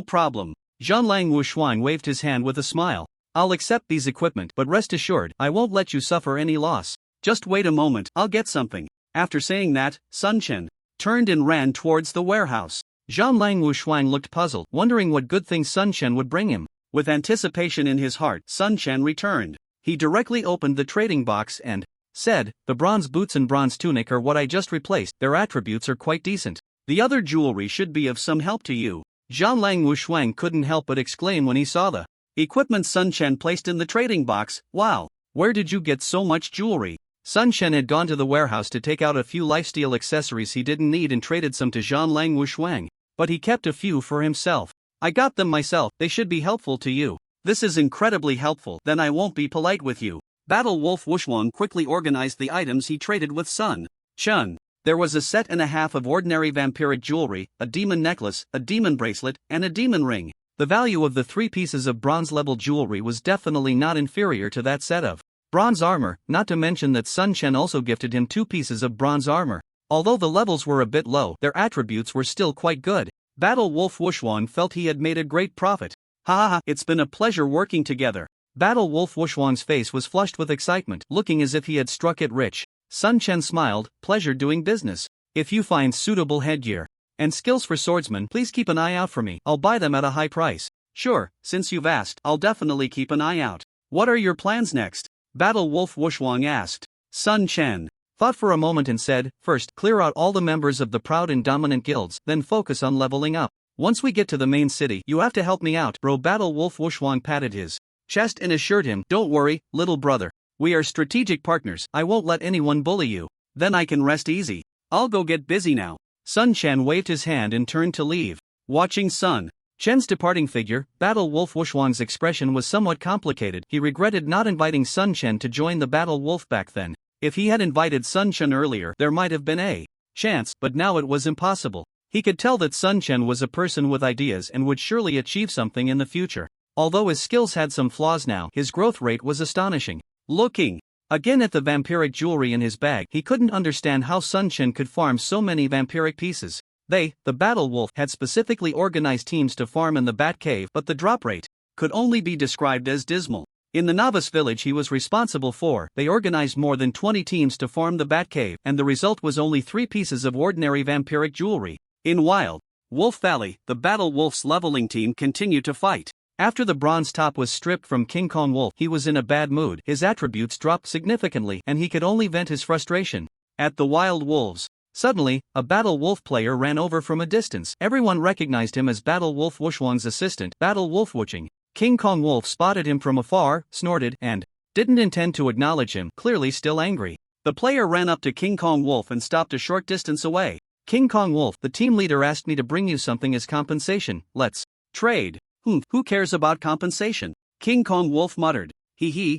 S2: problem. Zhang Lang Wushuang waved his hand with a smile. I'll accept these equipment, but rest assured, I won't let you suffer any loss. Just wait a moment, I'll get something. After saying that, Sun Chen turned and ran towards the warehouse. Zhang Lang Wushuang looked puzzled, wondering what good things Sun Chen would bring him. With anticipation in his heart, Sun Chen returned. He directly opened the trading box and said, the bronze boots and bronze tunic are what I just replaced, their attributes are quite decent. The other jewelry should be of some help to you. Zhang Lang Wushuang couldn't help but exclaim when he saw the equipment Sun Chen placed in the trading box. Wow, where did you get so much jewelry? Sun Chen had gone to the warehouse to take out a few lifesteal accessories he didn't need and traded some to Zhang Lang Wushuang, but he kept a few for himself. I got them myself, they should be helpful to you. This is incredibly helpful, then I won't be polite with you. Battle Wolf Wushuang quickly organized the items he traded with Sun Chen. There was a set and a half of ordinary vampiric jewelry, a demon necklace, a demon bracelet, and a demon ring. The value of the 3 pieces of bronze-level jewelry was definitely not inferior to that set of bronze armor, not to mention that Sun Chen also gifted him 2 pieces of bronze armor. Although the levels were a bit low, their attributes were still quite good. Battle Wolf Wushuang felt he had made a great profit. Ha, it's been a pleasure working together. Battle Wolf Wushuang's face was flushed with excitement, looking as if he had struck it rich. Sun Chen smiled, pleasure doing business. If you find suitable headgear and skills for swordsmen, please keep an eye out for me, I'll buy them at a high price. Sure, since you've asked, I'll definitely keep an eye out. What are your plans next? Battle Wolf Wushuang asked. Sun Chen thought for a moment and said, first, clear out all the members of the proud and dominant guilds, then focus on leveling up. Once we get to the main city, you have to help me out, bro. Battle Wolf Wushuang patted his chest and assured him, don't worry, little brother. We are strategic partners, I won't let anyone bully you. Then I can rest easy. I'll go get busy now. Sun Chen waved his hand and turned to leave. Watching Sun Chen's departing figure, Battle Wolf Wushuang's expression was somewhat complicated. He regretted not inviting Sun Chen to join the Battle Wolf back then. If he had invited Sun Chen earlier, there might have been a chance, but now it was impossible. He could tell that Sun Chen was a person with ideas and would surely achieve something in the future. Although his skills had some flaws now, his growth rate was astonishing. Looking again at the vampiric jewelry in his bag, he couldn't understand how Sun Chen could farm so many vampiric pieces. The Battle Wolf, had specifically organized teams to farm in the Bat Cave, but the drop rate could only be described as dismal. In the novice village he was responsible for, they organized more than 20 teams to farm the Bat Cave, and the result was only 3 pieces of ordinary vampiric jewelry. In Wild Wolf Valley, the Battle Wolf's leveling team continued to fight. After the bronze top was stripped from King Kong Wolf, he was in a bad mood, his attributes dropped significantly and he could only vent his frustration at the wild wolves. Suddenly, a Battle Wolf player ran over from a distance. Everyone recognized him as Battle Wolf Wushuang's assistant, Battle Wolf Wuching. King Kong Wolf spotted him from afar, snorted, and didn't intend to acknowledge him, clearly still angry. The player ran up to King Kong Wolf and stopped a short distance away. King Kong Wolf, the team leader asked me to bring you something as compensation, let's trade. Who cares about compensation? King Kong Wolf muttered.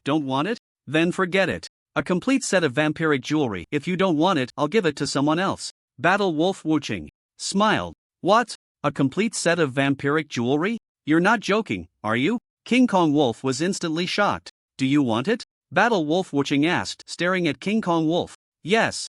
S2: Don't want it? Then forget it. A complete set of vampiric jewelry, if you don't want it, I'll give it to someone else. Battle Wolf Wuching smiled. What? A complete set of vampiric jewelry? You're not joking, are you? King Kong Wolf was instantly shocked. Do you want it? Battle Wolf Wuching asked, staring at King Kong Wolf. Yes.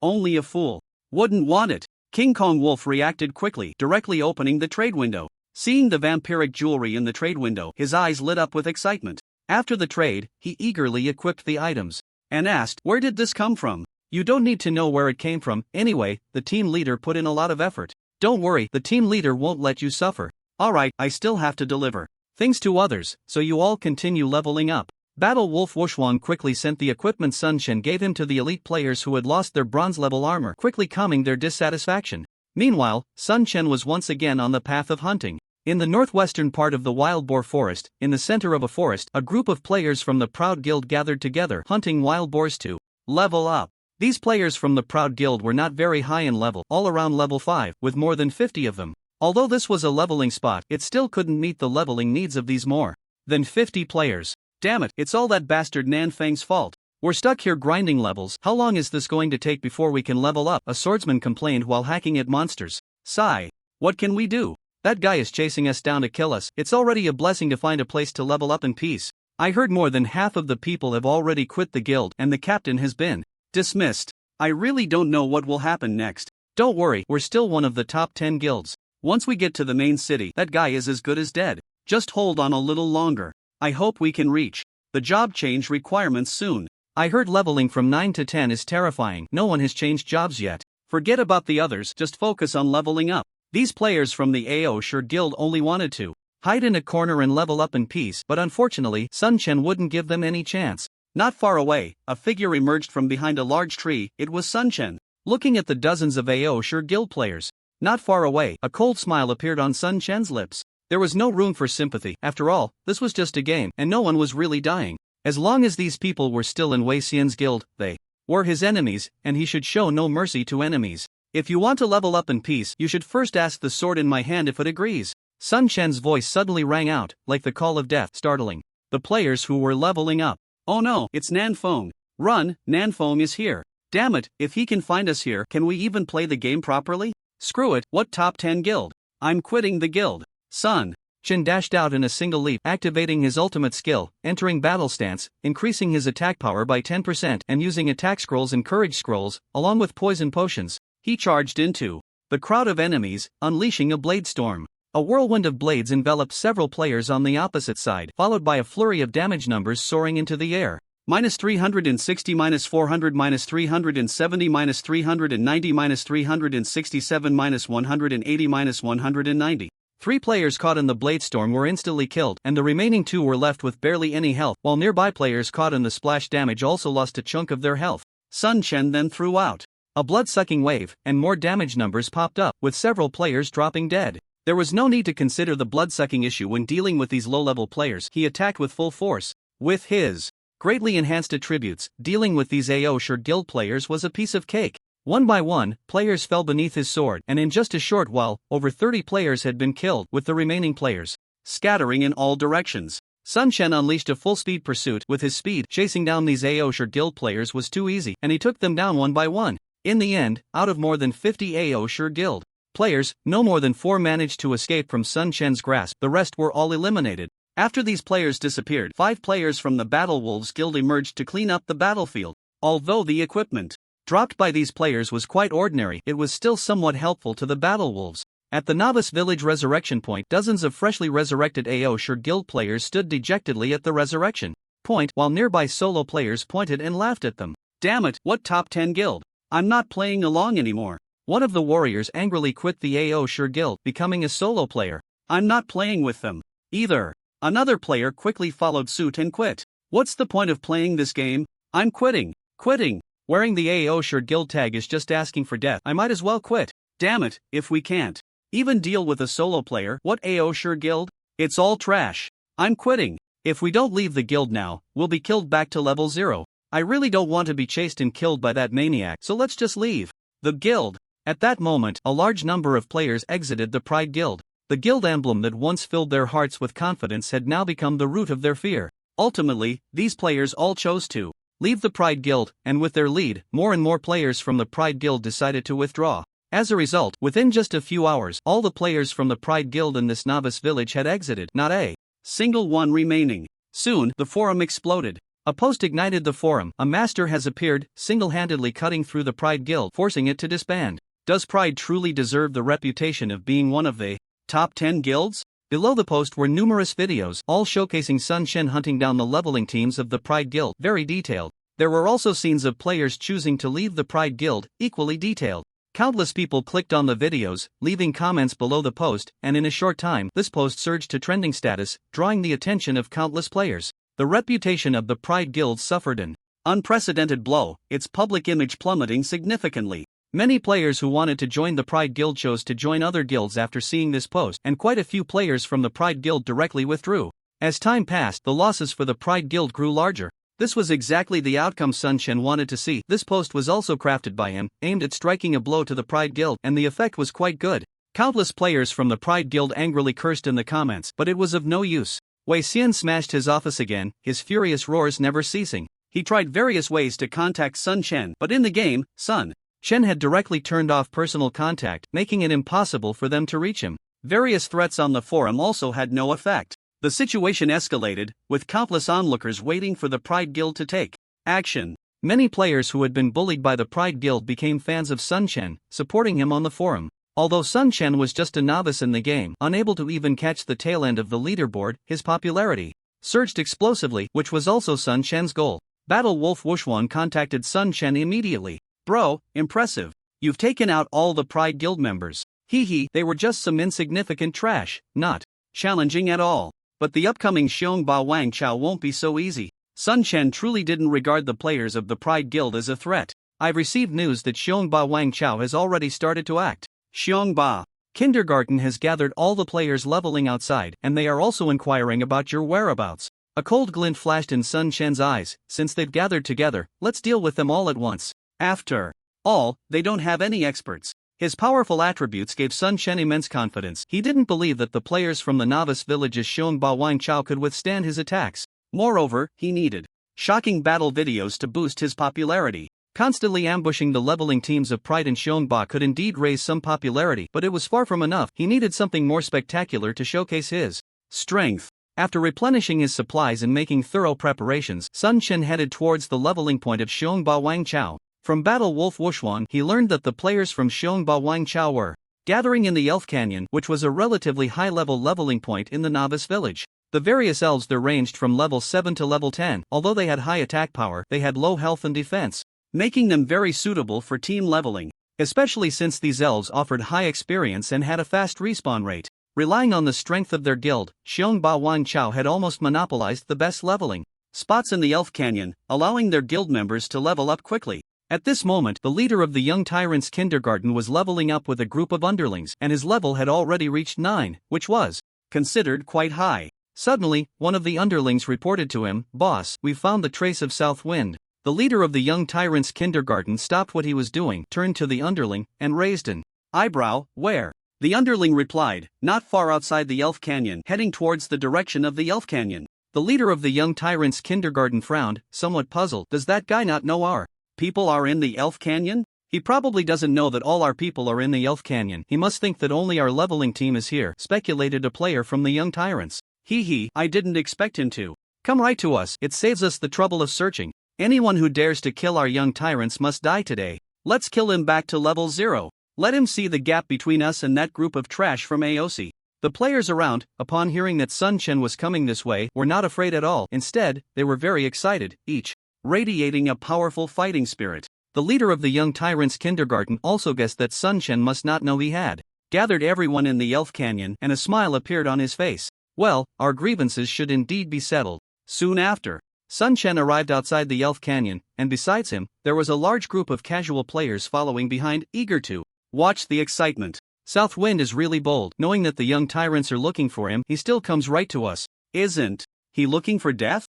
S2: Only a fool wouldn't want it. King Kong Wolf reacted quickly, directly opening the trade window. Seeing the vampiric jewelry in the trade window, his eyes lit up with excitement. After the trade, he eagerly equipped the items and asked, where did this come from? You don't need to know where it came from, anyway, the team leader put in a lot of effort. Don't worry, the team leader won't let you suffer. Alright, I still have to deliver things to others, so you all continue leveling up. Battle Wolf Wushuang quickly sent the equipment Sun Chen gave him to the elite players who had lost their bronze-level armor, quickly calming their dissatisfaction. Meanwhile, Sun Chen was once again on the path of hunting. In the northwestern part of the Wild Boar Forest, in the center of a forest, a group of players from the Proud Guild gathered together, hunting wild boars to level up. These players from the Proud Guild were not very high in level, all around level 5, with more than 50 of them. Although this was a leveling spot, it still couldn't meet the leveling needs of these more than 50 players. Damn it, it's all that bastard Nan Feng's fault. We're stuck here grinding levels, how long is this going to take before we can level up? A swordsman complained while hacking at monsters. Sigh. What can we do?
S1: That guy is chasing us down to kill us. It's already a blessing to find a place to level up in peace. I heard more than half of the people have already quit the guild and the captain has been dismissed. I really don't know what will happen next. Don't worry, we're still one of the top 10 guilds. Once we get to the main city, that guy is as good as dead. Just hold on a little longer. I hope we can reach the job change requirements soon. I heard leveling from 9 to 10 is terrifying. No one has changed jobs yet. Forget about the others, just focus on leveling up. These players from the AO Sure Guild only wanted to hide in a corner and level up in peace, but unfortunately, Sun Chen wouldn't give them any chance. Not far away, a figure emerged from behind a large tree. It was Sun Chen. Looking at the dozens of AO Sure Guild players, not far away, a cold smile appeared on Sun Chen's lips. There was no room for sympathy. After all, this was just a game, and no one was really dying. As long as these people were still in Wei Xian's guild, they were his enemies, and he should show no mercy to enemies. If you want to level up in peace, you should first ask the sword in my hand if it agrees. Sun Chen's voice suddenly rang out, like the call of death, startling the players who were leveling up. Oh no, it's Nanfeng. Run, Nanfeng is here. Damn it, if he can find us here, can we even play the game properly? Screw it, what top 10 guild? I'm quitting the guild. Sun Chen dashed out in a single leap, activating his ultimate skill, entering battle stance, increasing his attack power by 10% and using attack scrolls and courage scrolls, along with poison potions. He charged into the crowd of enemies, unleashing a blade storm. A whirlwind of blades enveloped several players on the opposite side, followed by a flurry of damage numbers soaring into the air. -360, -400, -370, -390, -367, -180, -190. 3 players caught in the blade storm were instantly killed, and the remaining 2 were left with barely any health, while nearby players caught in the splash damage also lost a chunk of their health. Sun Chen then threw out a blood-sucking wave, and more damage numbers popped up, with several players dropping dead. There was no need to consider the blood-sucking issue when dealing with these low-level players. He attacked with full force. With his greatly enhanced attributes, dealing with these AO Sure Guild players was a piece of cake. One by one, players fell beneath his sword, and in just a short while, over 30 players had been killed, with the remaining players scattering in all directions. Sun Chen unleashed a full-speed pursuit. With his speed, chasing down these AO Sure Guild players was too easy, and he took them down one by one. In the end, out of more than 50 AO Sure Guild players, no more than 4 managed to escape from Sun Chen's grasp. The rest were all eliminated. After these players disappeared, 5 players from the Battle Wolves Guild emerged to clean up the battlefield. Although the equipment dropped by these players was quite ordinary, it was still somewhat helpful to the Battle Wolves. At the Novice Village Resurrection Point, dozens of freshly resurrected AO Sure Guild players stood dejectedly at the resurrection point, while nearby solo players pointed and laughed at them. Damn it, what top 10 guild? I'm not playing along anymore. One of the warriors angrily quit the AO Sure Guild, becoming a solo player. I'm not playing with them either. Another player quickly followed suit and quit. What's the point of playing this game? I'm quitting. Quitting. Wearing the AO Sure Guild tag is just asking for death. I might as well quit. Damn it, if we can't even deal with a solo player, what AO Sure Guild? It's all trash. I'm quitting. If we don't leave the guild now, we'll be killed back to level 0. I really don't want to be chased and killed by that maniac, so let's just leave the guild. At that moment, a large number of players exited the Pride Guild. The guild emblem that once filled their hearts with confidence had now become the root of their fear. Ultimately, these players all chose to leave the Pride Guild, and with their lead, more and more players from the Pride Guild decided to withdraw. As a result, within just a few hours, all the players from the Pride Guild in this novice village had exited, not a single one remaining. Soon, the forum exploded. A post ignited the forum. A master has appeared, single-handedly cutting through the Pride Guild, forcing it to disband. Does Pride truly deserve the reputation of being one of the top 10 guilds? Below the post were numerous videos, all showcasing Sun Chen hunting down the leveling teams of the Pride Guild, very detailed. There were also scenes of players choosing to leave the Pride Guild, equally detailed. Countless people clicked on the videos, leaving comments below the post, and in a short time, this post surged to trending status, drawing the attention of countless players. The reputation of the Pride Guild suffered an unprecedented blow, its public image plummeting significantly. Many players who wanted to join the Pride Guild chose to join other guilds after seeing this post, and quite a few players from the Pride Guild directly withdrew. As time passed, the losses for the Pride Guild grew larger. This was exactly the outcome Sun Chen wanted to see. This post was also crafted by him, aimed at striking a blow to the Pride Guild, and the effect was quite good. Countless players from the Pride Guild angrily cursed in the comments, but it was of no use. Wei Xian smashed his office again, his furious roars never ceasing. He tried various ways to contact Sun Chen, but in the game, Sun Chen had directly turned off personal contact, making it impossible for them to reach him.
S2: Various threats on the forum also had no effect. The situation escalated, with countless onlookers waiting for the Pride Guild to take action.
S1: Many players who had been bullied by the Pride Guild became fans of Sun Chen, supporting him on the forum. Although Sun Chen was just a novice in the game, unable to even catch the tail end of the leaderboard, his popularity surged explosively, which was also Sun Chen's goal. Battle Wolf Wuxuan contacted Sun Chen immediately.
S2: Bro, impressive. You've taken out all the Pride Guild members.
S1: Hee, they were just some insignificant trash, not
S2: challenging at all. But the upcoming Xiongba Wang Chao won't be so easy. Sun Chen truly didn't regard the players of the Pride Guild as a threat.
S1: I've received news that Xiongba Wang Chao has already started to act.
S2: Xiongba
S1: Kindergarten has gathered all the players leveling outside, and they are also inquiring about your whereabouts. A cold glint flashed in Sun Chen's eyes. Since they've gathered together, let's deal with them all at once.
S2: After all, they don't have any experts.
S1: His powerful attributes gave Sun Chen immense confidence. He didn't believe that the players from the novice villages Xiongba Wang Chao could withstand his attacks.
S2: Moreover, he needed shocking battle videos to boost his popularity.
S1: Constantly ambushing the leveling teams of Pride and Xiongba could indeed raise some popularity, but it was far from enough. He needed something more spectacular to showcase his
S2: strength.
S1: After replenishing his supplies and making thorough preparations, Sun Chen headed towards the leveling point of Xiongba Wang Chao. From Battle Wolf Wuxuan, he learned that the players from Xiongba Wang Chao were gathering in the Elf Canyon, which was a relatively high-level leveling point in the novice village. The various elves there ranged from level 7 to level 10. Although they had high attack power, they had low health and defense,
S2: making them very suitable for team leveling,
S1: especially since these elves offered high experience and had a fast respawn rate. Relying on the strength of their guild, Xiongba Wang Chao had almost monopolized the best leveling
S2: spots in the Elf Canyon, allowing their guild members to level up quickly.
S1: At this moment, the leader of the Young Tyrants Kindergarten was leveling up with a group of underlings, and his level had already reached 9, which was
S2: considered quite high.
S1: Suddenly, one of the underlings reported to him, "Boss, we've found the trace of South Wind." The leader of the Young Tyrants Kindergarten stopped what he was doing, turned to the underling, and raised an
S2: eyebrow. Where? The underling replied, "Not far outside the Elf Canyon, heading towards the direction of the Elf Canyon."
S1: The leader of the Young Tyrants Kindergarten frowned, somewhat puzzled. Does that guy not know our
S2: people are in the Elf Canyon?
S1: He probably doesn't know that all our people are in the Elf Canyon. He must think that only our leveling team is here, speculated a player from the Young Tyrants.
S2: I didn't expect him to
S1: come right to us. It saves us the trouble of searching. Anyone who dares to kill our Young Tyrants must die today.
S2: Let's kill him back to level 0. Let him see the gap between us and that group of trash from AOC.
S1: The players around, upon hearing that Sun Chen was coming this way, were not afraid at all. Instead, they were very excited, each
S2: radiating a powerful fighting spirit.
S1: The leader of the Young Tyrants Kindergarten also guessed that Sun Chen must not know he had
S2: gathered everyone in the Elf Canyon,
S1: and a smile appeared on his face. Well, our grievances should indeed be settled.
S2: Soon after,
S1: Sun Chen arrived outside the Elf Canyon, and besides him, there was a large group of casual players following behind, eager to
S2: watch the excitement.
S1: South Wind is really bold. Knowing that the Young Tyrants are looking for him, he still comes right to us.
S2: Isn't he looking for death?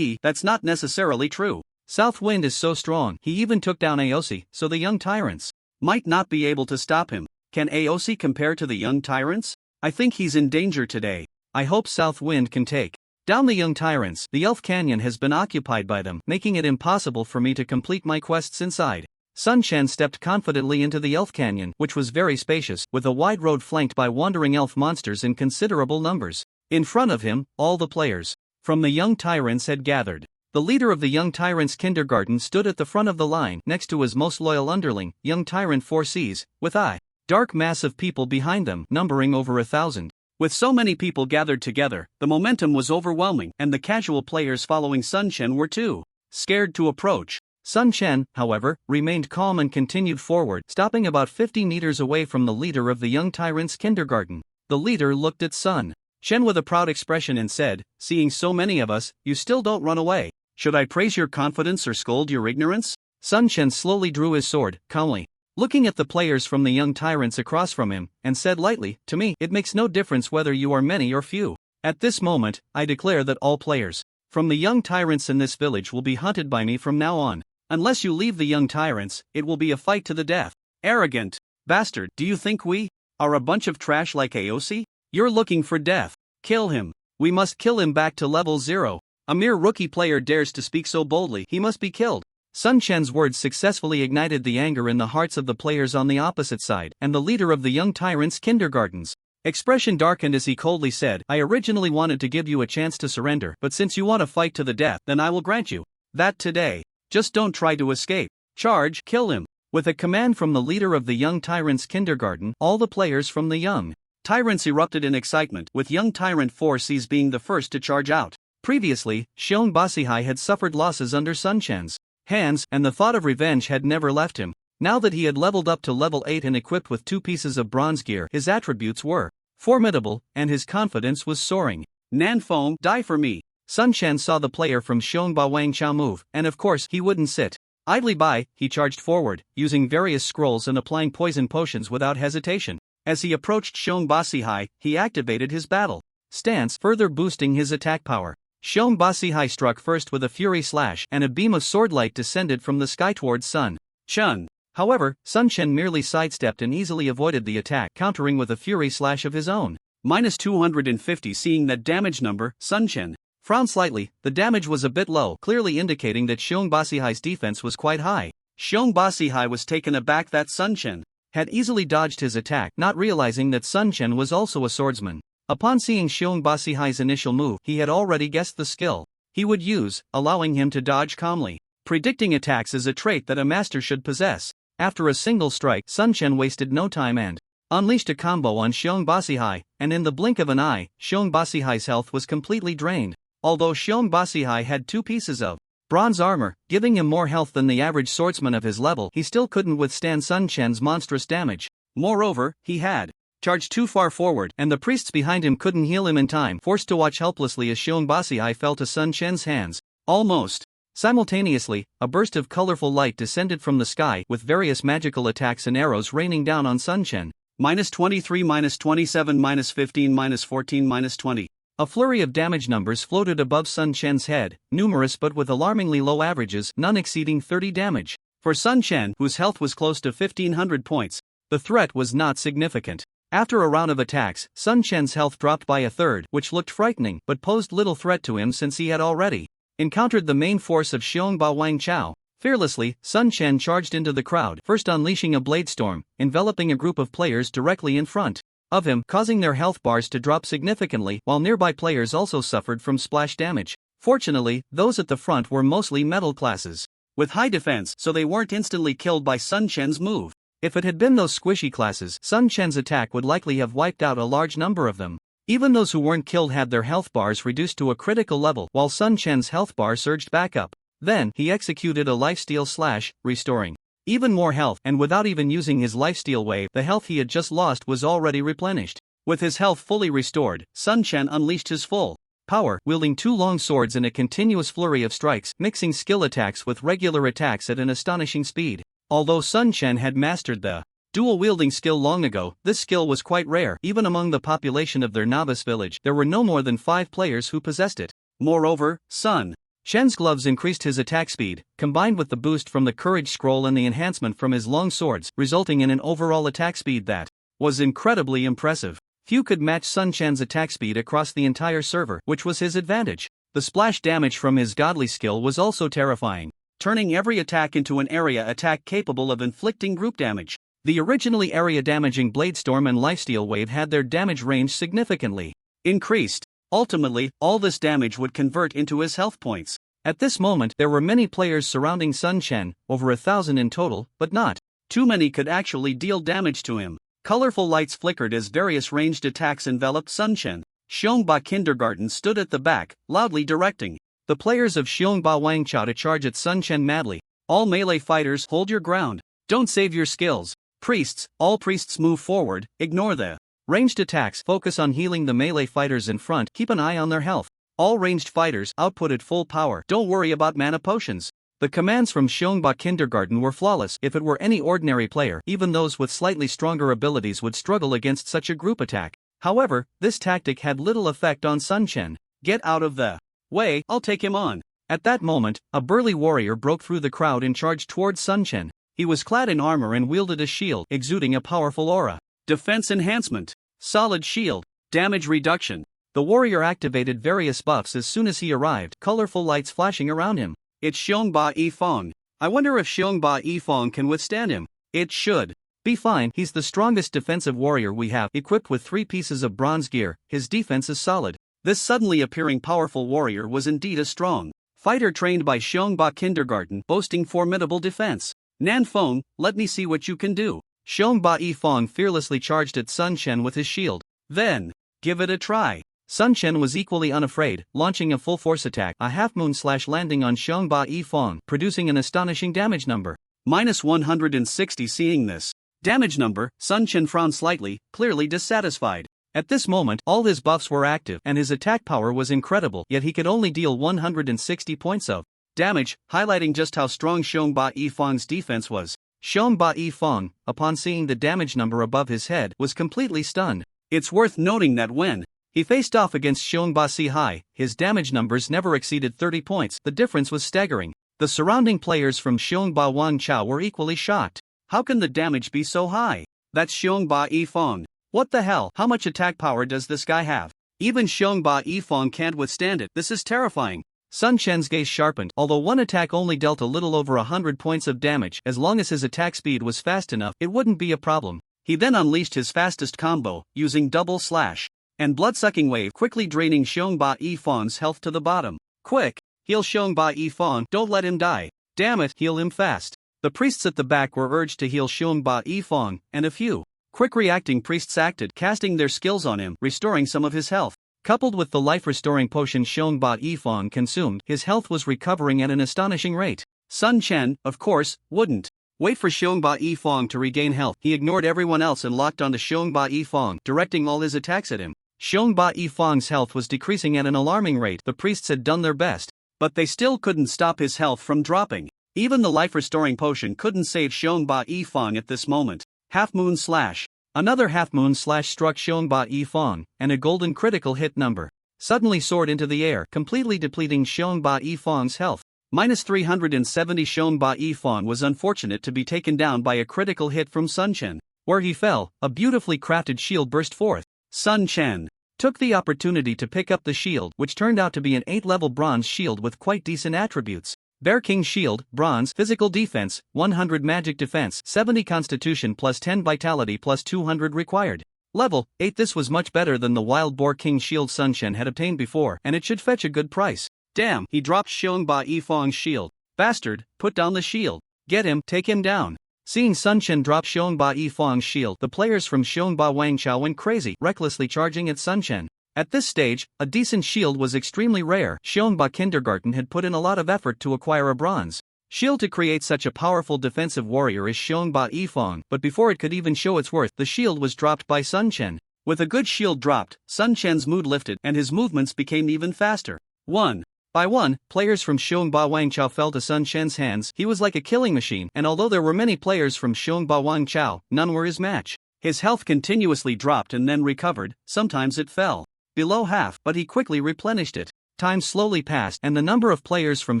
S2: That's not necessarily true.
S1: South Wind is so strong, he even took down AOC, so the Young Tyrants
S2: might not be able to stop him. Can AOC compare to the Young Tyrants? I think he's in danger today.
S1: I hope South Wind can take down the Young Tyrants. The Elf Canyon has been occupied by them, making it impossible for me to complete my quests inside. Sun Chen stepped confidently into the Elf Canyon, which was very spacious, with a wide road flanked by wandering elf monsters in considerable numbers. In front of him, all the players from the Young Tyrants had gathered. The leader of the Young Tyrants Kindergarten stood at the front of the line, next to his most loyal underling, Young Tyrant 4Cs, with a dark mass of people behind them, numbering over 1,000.
S2: With so many people gathered together, the momentum was overwhelming, and the casual players following Sun Chen were too scared to approach.
S1: Sun Chen, however, remained calm and continued forward, stopping about 50 meters away from the leader of the Young Tyrants Kindergarten. The leader looked at Sun Chen with a proud expression and said, "Seeing so many of us, you still don't run away.
S2: Should I praise your confidence or scold your ignorance?"
S1: Sun Chen slowly drew his sword, calmly looking at the players from the Young Tyrants across from him, and said lightly, "To me, it makes no difference whether you are many or few. At this moment, I declare that all players from the Young Tyrants in this village will be hunted by me from now on. Unless you leave the Young Tyrants, it will be a fight to the death."
S2: Arrogant bastard, do you think we are a bunch of trash like AOC? You're looking for death. Kill him. We must kill him back to level 0. A mere rookie player dares to speak so boldly, he must be killed.
S1: Sun Chen's words successfully ignited the anger in the hearts of the players on the opposite side, and the leader of the Young Tyrants Kindergartens Expression darkened as he coldly said, I originally wanted to give you a chance to surrender, but since you want to fight to the death, then I will grant you that today. Just don't try to escape. Charge, kill him. With a command from the leader of the Young Tyrants kindergarten, all the players from the Young Tyrants erupted in excitement, with Young Tyrant 4Cs being the first to charge out. Previously, Shion Basihai had suffered losses under Sun Chen's hands, and the thought of revenge had never left him. Now that he had leveled up to level 8 and equipped with 2 pieces of bronze gear, his attributes were formidable, and his confidence was soaring. Nanfeng, die for me. Sun Chen saw the player from Xiongba Wang Chao move, and of course he wouldn't sit idly by. He charged forward, using various scrolls and applying poison potions without hesitation. As he approached Xiong Basihai, he activated his battle stance, further boosting his attack power. Xiong Basihai struck first with a fury slash, and a beam of sword light descended from the sky towards Sun Chen. However, Sun Chen merely sidestepped and easily avoided the attack, countering with a fury slash of his own. Minus 250. Seeing that damage number, Sun Chen frowned slightly. The damage was a bit low, clearly indicating that Xiong Basihai's defense was quite high. Xiong Basihai was taken aback that Sun Chen had easily dodged his attack, not realizing that Sun Chen was also a swordsman. Upon seeing Xiong Basihai's initial move, he had already guessed the skill he would use, allowing him to dodge calmly. Predicting attacks is a trait that a master should possess. After a single strike, Sun Chen wasted no time and unleashed a combo on Xiong Basihai, and in the blink of an eye, Xiong Basihai's health was completely drained. Although Xiong Basihai had 2 pieces of bronze armor, giving him more health than the average swordsman of his level, he still couldn't withstand Sun Chen's monstrous damage. Moreover, he had charged too far forward, and the priests behind him couldn't heal him in time, forced to watch helplessly as Xiong Basihai fell to Sun Chen's hands. Almost simultaneously, a burst of colorful light descended from the sky, with various magical attacks and arrows raining down on Sun Chen. Minus 23, minus 27, minus 15, minus 14, minus 20. A flurry of damage numbers floated above Sun Chen's head, numerous but with alarmingly low averages, none exceeding 30 damage. For Sun Chen, whose health was close to 1500 points, the threat was not significant. After a round of attacks, Sun Chen's health dropped by a third, which looked frightening but posed little threat to him since he had already encountered the main force of Xiongba Wang Chao. Fearlessly, Sun Chen charged into the crowd, first unleashing a blade storm, enveloping a group of players directly in front of him, causing their health bars to drop significantly, while nearby players also suffered from splash damage. Fortunately, those at the front were mostly metal classes with high defense, so they weren't instantly killed by Sun Chen's move. If it had been those squishy classes, Sun Chen's attack would likely have wiped out a large number of them. Even those who weren't killed had their health bars reduced to a critical level, while Sun Chen's health bar surged back up. Then, he executed a lifesteal slash, restoring even more health, and without even using his lifesteal wave, the health he had just lost was already replenished. With his health fully restored, Sun Chen unleashed his full power, wielding 2 long swords in a continuous flurry of strikes, mixing skill attacks with regular attacks at an astonishing speed. Although Sun Chen had mastered the dual-wielding skill long ago, this skill was quite rare. Even among the population of their novice village, there were no more than 5 players who possessed it. Moreover, Sun Chen's gloves increased his attack speed, combined with the boost from the courage scroll and the enhancement from his long swords, resulting in an overall attack speed that was incredibly impressive. Few could match Sun Chen's attack speed across the entire server, which was his advantage. The splash damage from his godly skill was also terrifying, turning every attack into an area attack capable of inflicting group damage. The originally area-damaging Blade Storm and Lifesteal Wave had their damage range significantly increased. Ultimately, all this damage would convert into his health points. At this moment, there were many players surrounding Sun Chen, over 1,000 in total, but not too many could actually deal damage to him. Colorful lights flickered as various ranged attacks enveloped Sun Chen. Xiongba Kindergarten stood at the back, loudly directing the players of Xiongba Wang Chao to charge at Sun Chen madly. All melee fighters, hold your ground. Don't save your skills. Priests, all priests move forward, ignore the ranged attacks, focus on healing the melee fighters in front, keep an eye on their health. All ranged fighters, output at full power, don't worry about mana potions. The commands from Xiongba Kindergarten were flawless. If it were any ordinary player, even those with slightly stronger abilities would struggle against such a group attack. However, this tactic had little effect on Sun Chen. Get out of the way, I'll take him on. At that moment, a burly warrior broke through the crowd and charged towards Sun Chen. He was clad in armor and wielded a shield, exuding a powerful aura. Defense enhancement, solid shield, damage reduction. The warrior activated various buffs as soon as he arrived, colorful lights flashing around him. It's Xiongba Yifeng. I wonder if Xiongba Yifeng can withstand him. It should. Be fine, he's the strongest defensive warrior we have, equipped with 3 pieces of bronze gear, his defense is solid.
S2: This suddenly appearing powerful warrior was indeed a strong fighter trained by Seongbak Kindergarten, boasting formidable defense. Nan Fong, let me see what you can do.
S1: Seongbak Yifong fearlessly charged at Sun Chen with his shield.
S2: Then, give it a try.
S1: Sun Chen was equally unafraid, launching a full-force attack, a half-moon slash landing on Seongbak Yifong, producing an astonishing damage number.
S2: -160. Seeing this damage number, Sun Chen frowned slightly, clearly dissatisfied.
S1: At this moment, all his buffs were active and his attack power was incredible, yet he could only deal 160 points of
S2: damage, highlighting just how strong Seongbak Yifong's defense was.
S1: Seongbak Yifong, upon seeing the damage number above his head, was completely stunned.
S2: It's worth noting that when
S1: he faced off against Seongbak Si-hai, his damage numbers never exceeded 30 points, the difference was staggering. The surrounding players from Seongbak Wang Chao were equally shocked.
S2: How can the damage be so high? That's Seongbak Yifong.
S1: What the hell? How much attack power does this guy have?
S2: Even Seongbak Yifong can't withstand it. This is terrifying.
S1: Sun Chen's gaze sharpened. Although one attack only dealt a little over 100 points of damage, as long as his attack speed was fast enough, it wouldn't be a problem.
S2: He then unleashed his fastest combo, using double slash and blood-sucking wave, quickly draining Seongbak Yifong's health to the bottom. Quick, heal Seongbak Yifong, don't let him die.
S1: Damn it, heal him fast. The priests at the back were urged to heal Seongbak Yifong, and a few quick reacting priests acted, casting their skills on him, restoring some of his health. Coupled with the life-restoring potion Seongbak Yifong consumed, his health was recovering at an astonishing rate.
S2: Sun Chen, of course, wouldn't wait for Seongbak Yifong to regain health. He ignored everyone else and locked onto Seongbak Yifong, directing all his attacks at him.
S1: Seongbak Yifong's health was decreasing at an alarming rate. The priests had done their best,
S2: but they still couldn't stop his health from dropping. Even the life-restoring potion couldn't save Seongbak Yifong at this moment. Half-moon slash.
S1: Another half-moon slash struck Seongbak Yifong, and a golden critical hit number suddenly soared into the air, completely depleting Seongbak Yifong's health.
S2: -370. Seongbak Yifong was unfortunate to be taken down by a critical hit from Sun Chen.
S1: Where he fell, a beautifully crafted shield burst forth.
S2: Sun Chen
S1: took the opportunity to pick up the shield, which turned out to be an 8-level bronze shield with quite decent attributes. Bear King Shield, Bronze, Physical Defense, 100 Magic Defense, 70 Constitution plus 10 Vitality plus 200 required. Level 8. This was much better than the Wild Boar King Shield Sun Chen had obtained before, and it should fetch a good price.
S2: Damn, he dropped Seongbak Yifong's shield.
S1: Bastard, put down the shield. Get him, take him down. Seeing Sun Chen drop Seongbak Yifong's shield, the players from Seongbak Wang Chao went crazy, recklessly charging at Sun Chen. At this stage, a decent shield was extremely rare. Seongbak Kindergarten had put in a lot of effort to acquire a bronze shield to create such a powerful defensive warrior as Seongbak Yifong, but before it could even show its worth, the shield was dropped by Sun Chen.
S2: With a good shield dropped, Sun Chen's mood lifted and his movements became even faster. One
S1: by one, players from Seongbak Wang Chao fell to Sun Chen's hands. He was like a killing machine, and although there were many players from Seongbak Wang Chao, none were his match.
S2: His health continuously dropped and then recovered, sometimes it fell below half, but he quickly replenished it.
S1: Time slowly passed and the number of players from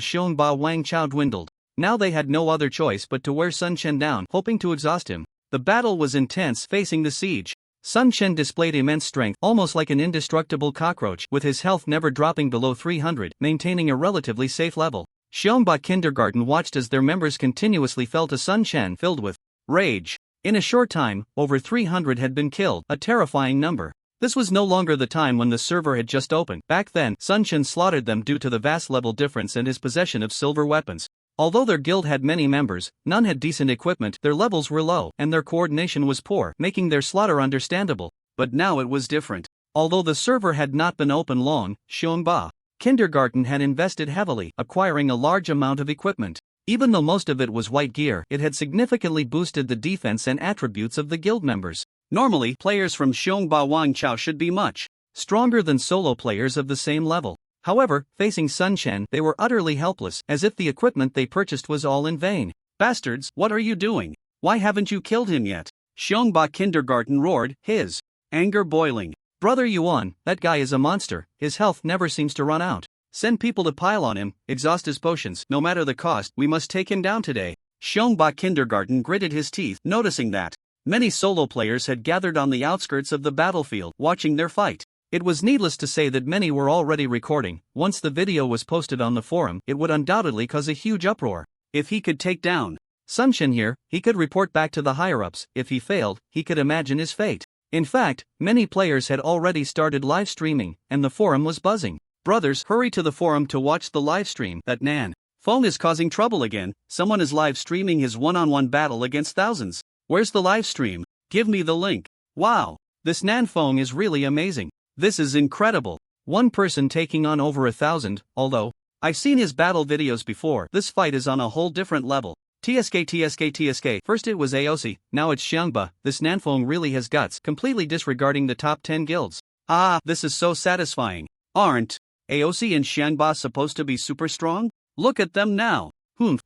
S1: Seongbak Wang Chao dwindled. Now they had no other choice but to wear Sun Chen down, hoping to exhaust him. The battle was intense, facing the siege. Sun Chen displayed immense strength, almost like an indestructible cockroach, with his health never dropping below 300, maintaining a relatively safe level. Seongbak Kindergarten watched as their members continuously fell to Sun Chen, filled with rage. In a short time, over 300 had been killed, a terrifying number. This was no longer the time when the server had just opened. Back then, Sun Chen slaughtered them due to the vast level difference and his possession of silver weapons. Although their guild had many members, none had decent equipment, their levels were low, and their coordination was poor, making their slaughter understandable.
S2: But now it was different.
S1: Although the server had not been open long, Seongbak Kindergarten had invested heavily, acquiring a large amount of equipment. Even though most of it was white gear, it had significantly boosted the defense and attributes of the guild members.
S2: Normally, players from Seongbak Wang Chao should be much
S1: stronger than solo players of the same level. However, facing Sun Chen, they were utterly helpless, as if the equipment they purchased was all in vain.
S2: Bastards, what are you doing? Why haven't you killed him yet? Seongbak Kindergarten roared, his anger boiling.
S1: Brother Yuan, that guy is a monster, his health never seems to run out. Send people to pile on him, exhaust his potions, no matter the cost, we must take him down today.
S2: Seongbak Kindergarten gritted his teeth, noticing that many solo players had gathered on the outskirts of the battlefield, watching their fight.
S1: It was needless to say that many were already recording. Once the video was posted on the forum, it would undoubtedly cause a huge uproar.
S2: If he could take down
S1: Sun Chen here, he could report back to the higher-ups. If he failed, he could imagine his fate. In fact, many players had already started live streaming, and the forum was buzzing. Brothers, hurry to the forum to watch the live stream. That Nan Fong is causing trouble again. Someone is live streaming his one-on-one battle against thousands. Where's the live stream? Give me the link. Wow, this Nan Fong is really amazing. This is incredible. One person taking on over 1,000, although I've seen his battle videos before. This fight is on a whole different level. TSK. First it was AOC, now it's Xiangba. This Nanfeng really has guts, completely disregarding the top 10 guilds. Ah, this is so satisfying. Aren't AOC and Xiangba supposed to be super strong? Look at them now.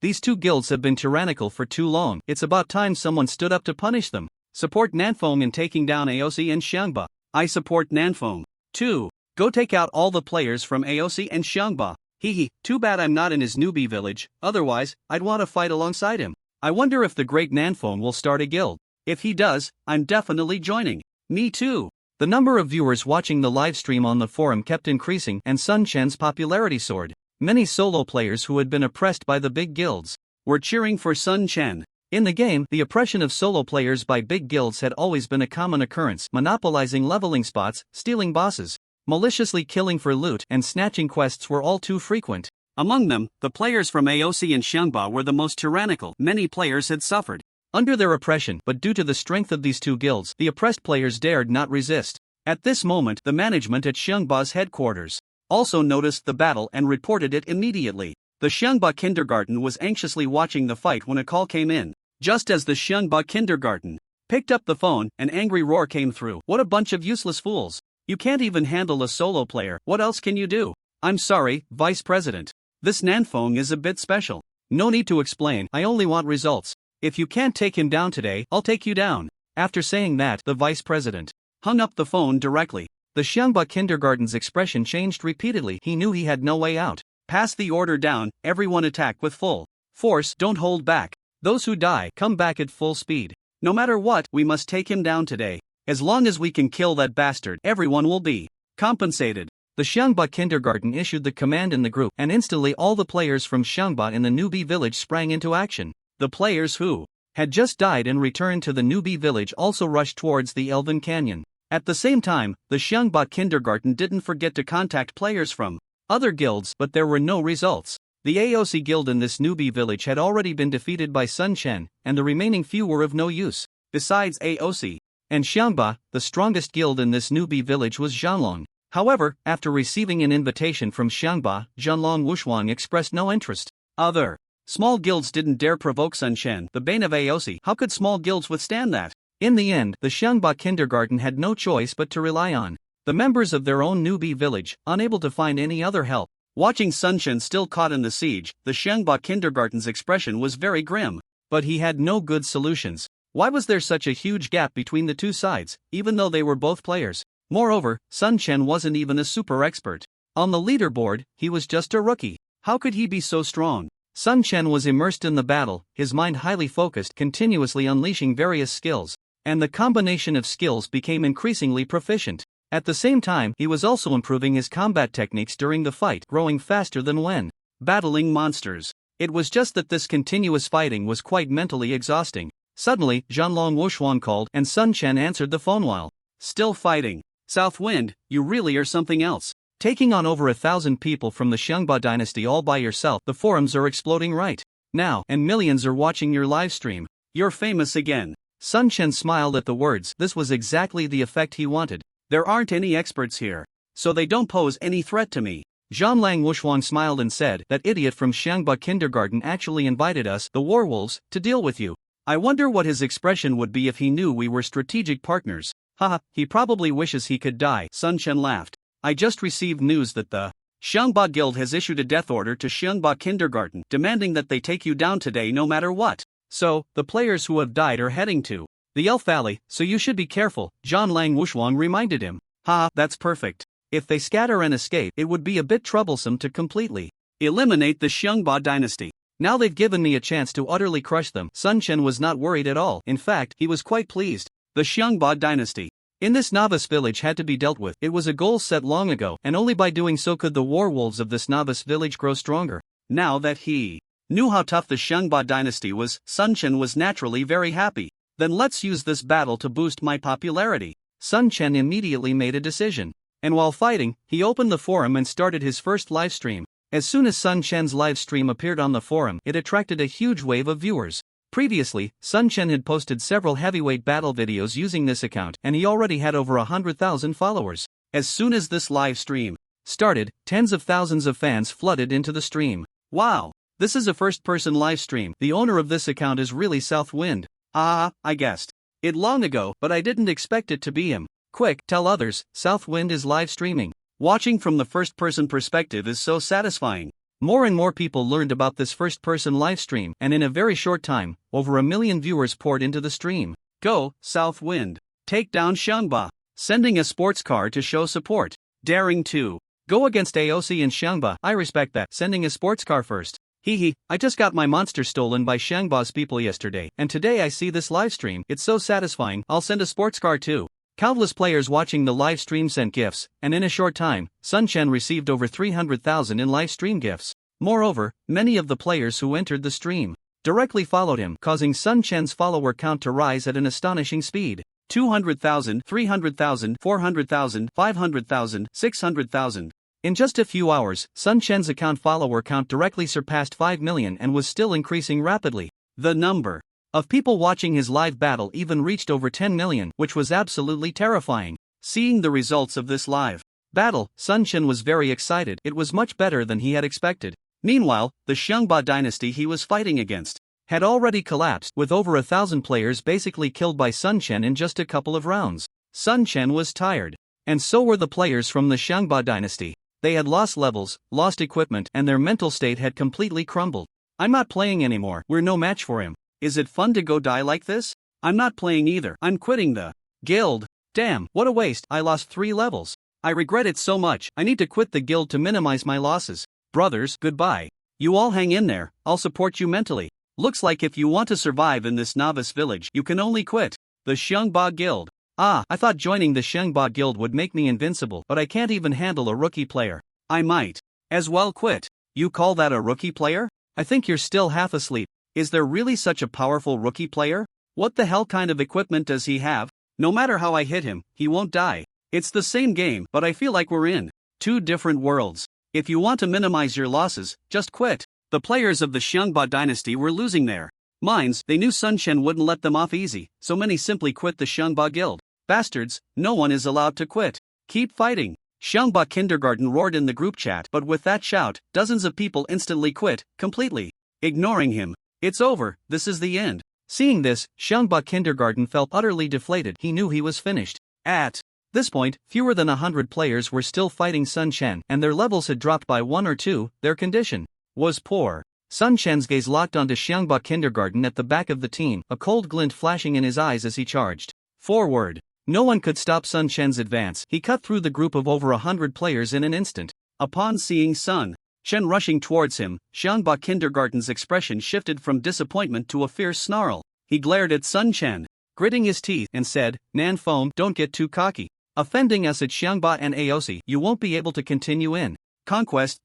S1: These two guilds have been tyrannical for too long. It's about time someone stood up to punish them. Support Nanfeng in taking down AOC and Xiangba. I support Nanfeng. 2. Go take out all the players from AOC and Xiangba. Hehe, too bad I'm not in his newbie village, otherwise, I'd want to fight alongside him. I wonder if the great Nanfeng will start a guild. If he does, I'm definitely joining. Me too. The number of viewers watching the live stream on the forum kept increasing and Sun Chen's popularity soared. Many solo players who had been oppressed by the big guilds were cheering for Sun Chen. In the game, the oppression of solo players by big guilds had always been a common occurrence, monopolizing leveling spots, stealing bosses, maliciously killing for loot, and snatching quests were all too frequent. Among them, the players from AOC and Xiangba were the most tyrannical. Many players had suffered under their oppression, but due to the strength of these two guilds, the oppressed players dared not resist. At this moment, the management at Xiangba's headquarters also noticed the battle and reported it immediately. The Xiangba kindergarten was anxiously watching the fight when a call came in. Just as the Xiangba kindergarten picked up the phone, an angry roar came through. What a bunch of useless fools. You can't even handle a solo player. What else can you do? I'm sorry, Vice President. This Nanfeng is a bit special. No need to explain, I only want results. If you can't take him down today, I'll take you down. After saying that, the Vice President hung up the phone directly. The Xiangba kindergarten's expression changed repeatedly. He knew he had no way out. Pass the order down, everyone attack with full force, don't hold back. Those who die, come back at full speed. No matter what, we must take him down today. As long as we can kill that bastard, everyone will be compensated. The Xiangba kindergarten issued the command in the group, and instantly all the players from Xiangba in the newbie village sprang into action. The players who had just died and returned to the newbie village also rushed towards the Elven Canyon. At the same time, the Xiangba kindergarten didn't forget to contact players from other guilds, but there were no results. The AOC guild in this newbie village had already been defeated by Sun Chen, and the remaining few were of no use. Besides AOC and Xiangba, the strongest guild in this newbie village was Zhanlong. However, after receiving an invitation from Xiangba, Zhanlong Wushuang expressed no interest. Other small guilds didn't dare provoke Sun Chen, the bane of AOC. How could small guilds withstand that? In the end, the Xiangba kindergarten had no choice but to rely on the members of their own newbie village, unable to find any other help. Watching Sun Chen still caught in the siege, the Xiangba kindergarten's expression was very grim. But he had no good solutions. Why was there such a huge gap between the two sides, even though they were both players? Moreover, Sun Chen wasn't even a super expert. On the leaderboard, he was just a rookie. How could he be so strong? Sun Chen was immersed in the battle, his mind highly focused, continuously unleashing various skills, and the combination of skills became increasingly proficient. At the same time, he was also improving his combat techniques during the fight, growing faster than when battling monsters. It was just that this continuous fighting was quite mentally exhausting. Suddenly, Zhanlong Wushuang called, and Sun Chen answered the phone while still fighting. Southwind, you really are something else. Taking on over 1,000 people from the Xiangba dynasty all by yourself. The forums are exploding right now, and millions are watching your live stream. You're famous again. Sun Chen smiled at the words. This was exactly the effect he wanted. There aren't any experts here, so they don't pose any threat to me. Zhanlang Wushuang smiled and said, that idiot from Xiangba kindergarten actually invited us, the Warwolves, to deal with you. I wonder what his expression would be if he knew we were strategic partners. Haha, he probably wishes he could die. Sun Chen laughed. I just received news that the Xiangba Guild has issued a death order to Xiangba Kindergarten, demanding that they take you down today no matter what. So, the players who have died are heading to the Elf Valley, so you should be careful, Zhanlang Wushuang reminded him. Ha, that's perfect. If they scatter and escape, it would be a bit troublesome to completely eliminate the Xiangba dynasty. Now they've given me a chance to utterly crush them. Sun Chen was not worried at all. In fact, he was quite pleased. The Xiangba dynasty in this novice village had to be dealt with. It was a goal set long ago, and only by doing so could the warwolves of this novice village grow stronger. Now that he
S2: knew how tough the Shangba dynasty was, Sun Chen was naturally very happy. Then let's use this battle to boost my popularity.
S1: Sun Chen immediately made a decision. And while fighting, he opened the forum and started his first live stream. As soon as Sun Chen's live stream appeared on the forum, it attracted a huge wave of viewers. Previously, Sun Chen had posted several heavyweight battle videos using this account, and he already had over 100,000 followers. As soon as this live stream started, tens of thousands of fans flooded into the stream. Wow! This is a first-person live stream. The owner of this account is really Southwind. I guessed it long ago, but I didn't expect it to be him. Quick, tell others, Southwind is live streaming. Watching from the first-person perspective is so satisfying. More and more people learned about this first-person live stream, and in a very short time, over 1 million viewers poured into the stream. Go, Southwind. Take down Shangba. Sending a sports car to show support. Daring to go against AOC and Shangba. I respect that. Sending a sports car first. I just got my monster stolen by Shangba's people yesterday, and today I see this live stream. It's so satisfying. I'll send a sports car too. Countless players watching the live stream sent gifts, and in a short time, Sun Chen received over 300,000 in live stream gifts. Moreover, many of the players who entered the stream directly followed him, causing Sun Chen's follower count to rise at an astonishing speed. 200,000, 300,000, 400,000, 500,000, 600,000. In just a few hours, Sun Chen's account follower count directly surpassed 5 million and was still increasing rapidly. The number of people watching his live battle even reached over 10 million, which was absolutely terrifying. Seeing the results of this live battle, Sun Chen was very excited. It was much better than he had expected. Meanwhile, the Shangba dynasty he was fighting against had already collapsed, with over 1,000 players basically killed by Sun Chen in just a couple of rounds. Sun Chen was tired. And so were the players from the Shangba dynasty. They had lost levels, lost equipment, and their mental state had completely crumbled. I'm not playing anymore. We're no match for him. Is it fun to go die like this? I'm not playing either. I'm quitting the guild. Damn, what a waste. I lost 3 levels. I regret it so much. I need to quit the guild to minimize my losses. Brothers, goodbye. You all hang in there. I'll support you mentally. Looks like if you want to survive in this novice village, you can only quit the Shangba guild. I thought joining the Shangba guild would make me invincible, but I can't even handle a rookie player. I might as well quit. You call that a rookie player? I think you're still half asleep. Is there really such a powerful rookie player? What the hell kind of equipment does he have? No matter how I hit him, he won't die. It's the same game, but I feel like we're in 2 different worlds. If you want to minimize your losses, just quit. The players of the Shangba dynasty were losing their minds. They knew Sun Chen wouldn't let them off easy, so many simply quit the Shangba guild. Bastards, no one is allowed to quit. Keep fighting. Shangba Kindergarten roared in the group chat, but with that shout, dozens of people instantly quit, completely ignoring him. It's over, this is the end. Seeing this, Shangba Kindergarten felt utterly deflated. He knew he was finished. At this point, fewer than 100 players were still fighting Sun Chen, and their levels had dropped by 1 or 2, their condition was poor. Sun Chen's gaze locked onto Shangba Kindergarten at the back of the team, a cold glint flashing in his eyes as he charged forward. No one could stop Sun Chen's advance. He cut through the group of over 100 players in an instant. Upon seeing Sun Chen rushing towards him, Shangba Kindergarten's expression shifted from disappointment to a fierce snarl. He glared at Sun Chen, gritting his teeth, and said, "Nan Foam, don't get too cocky. Offending us at Shangba and AOC, you won't be able to continue in conquest.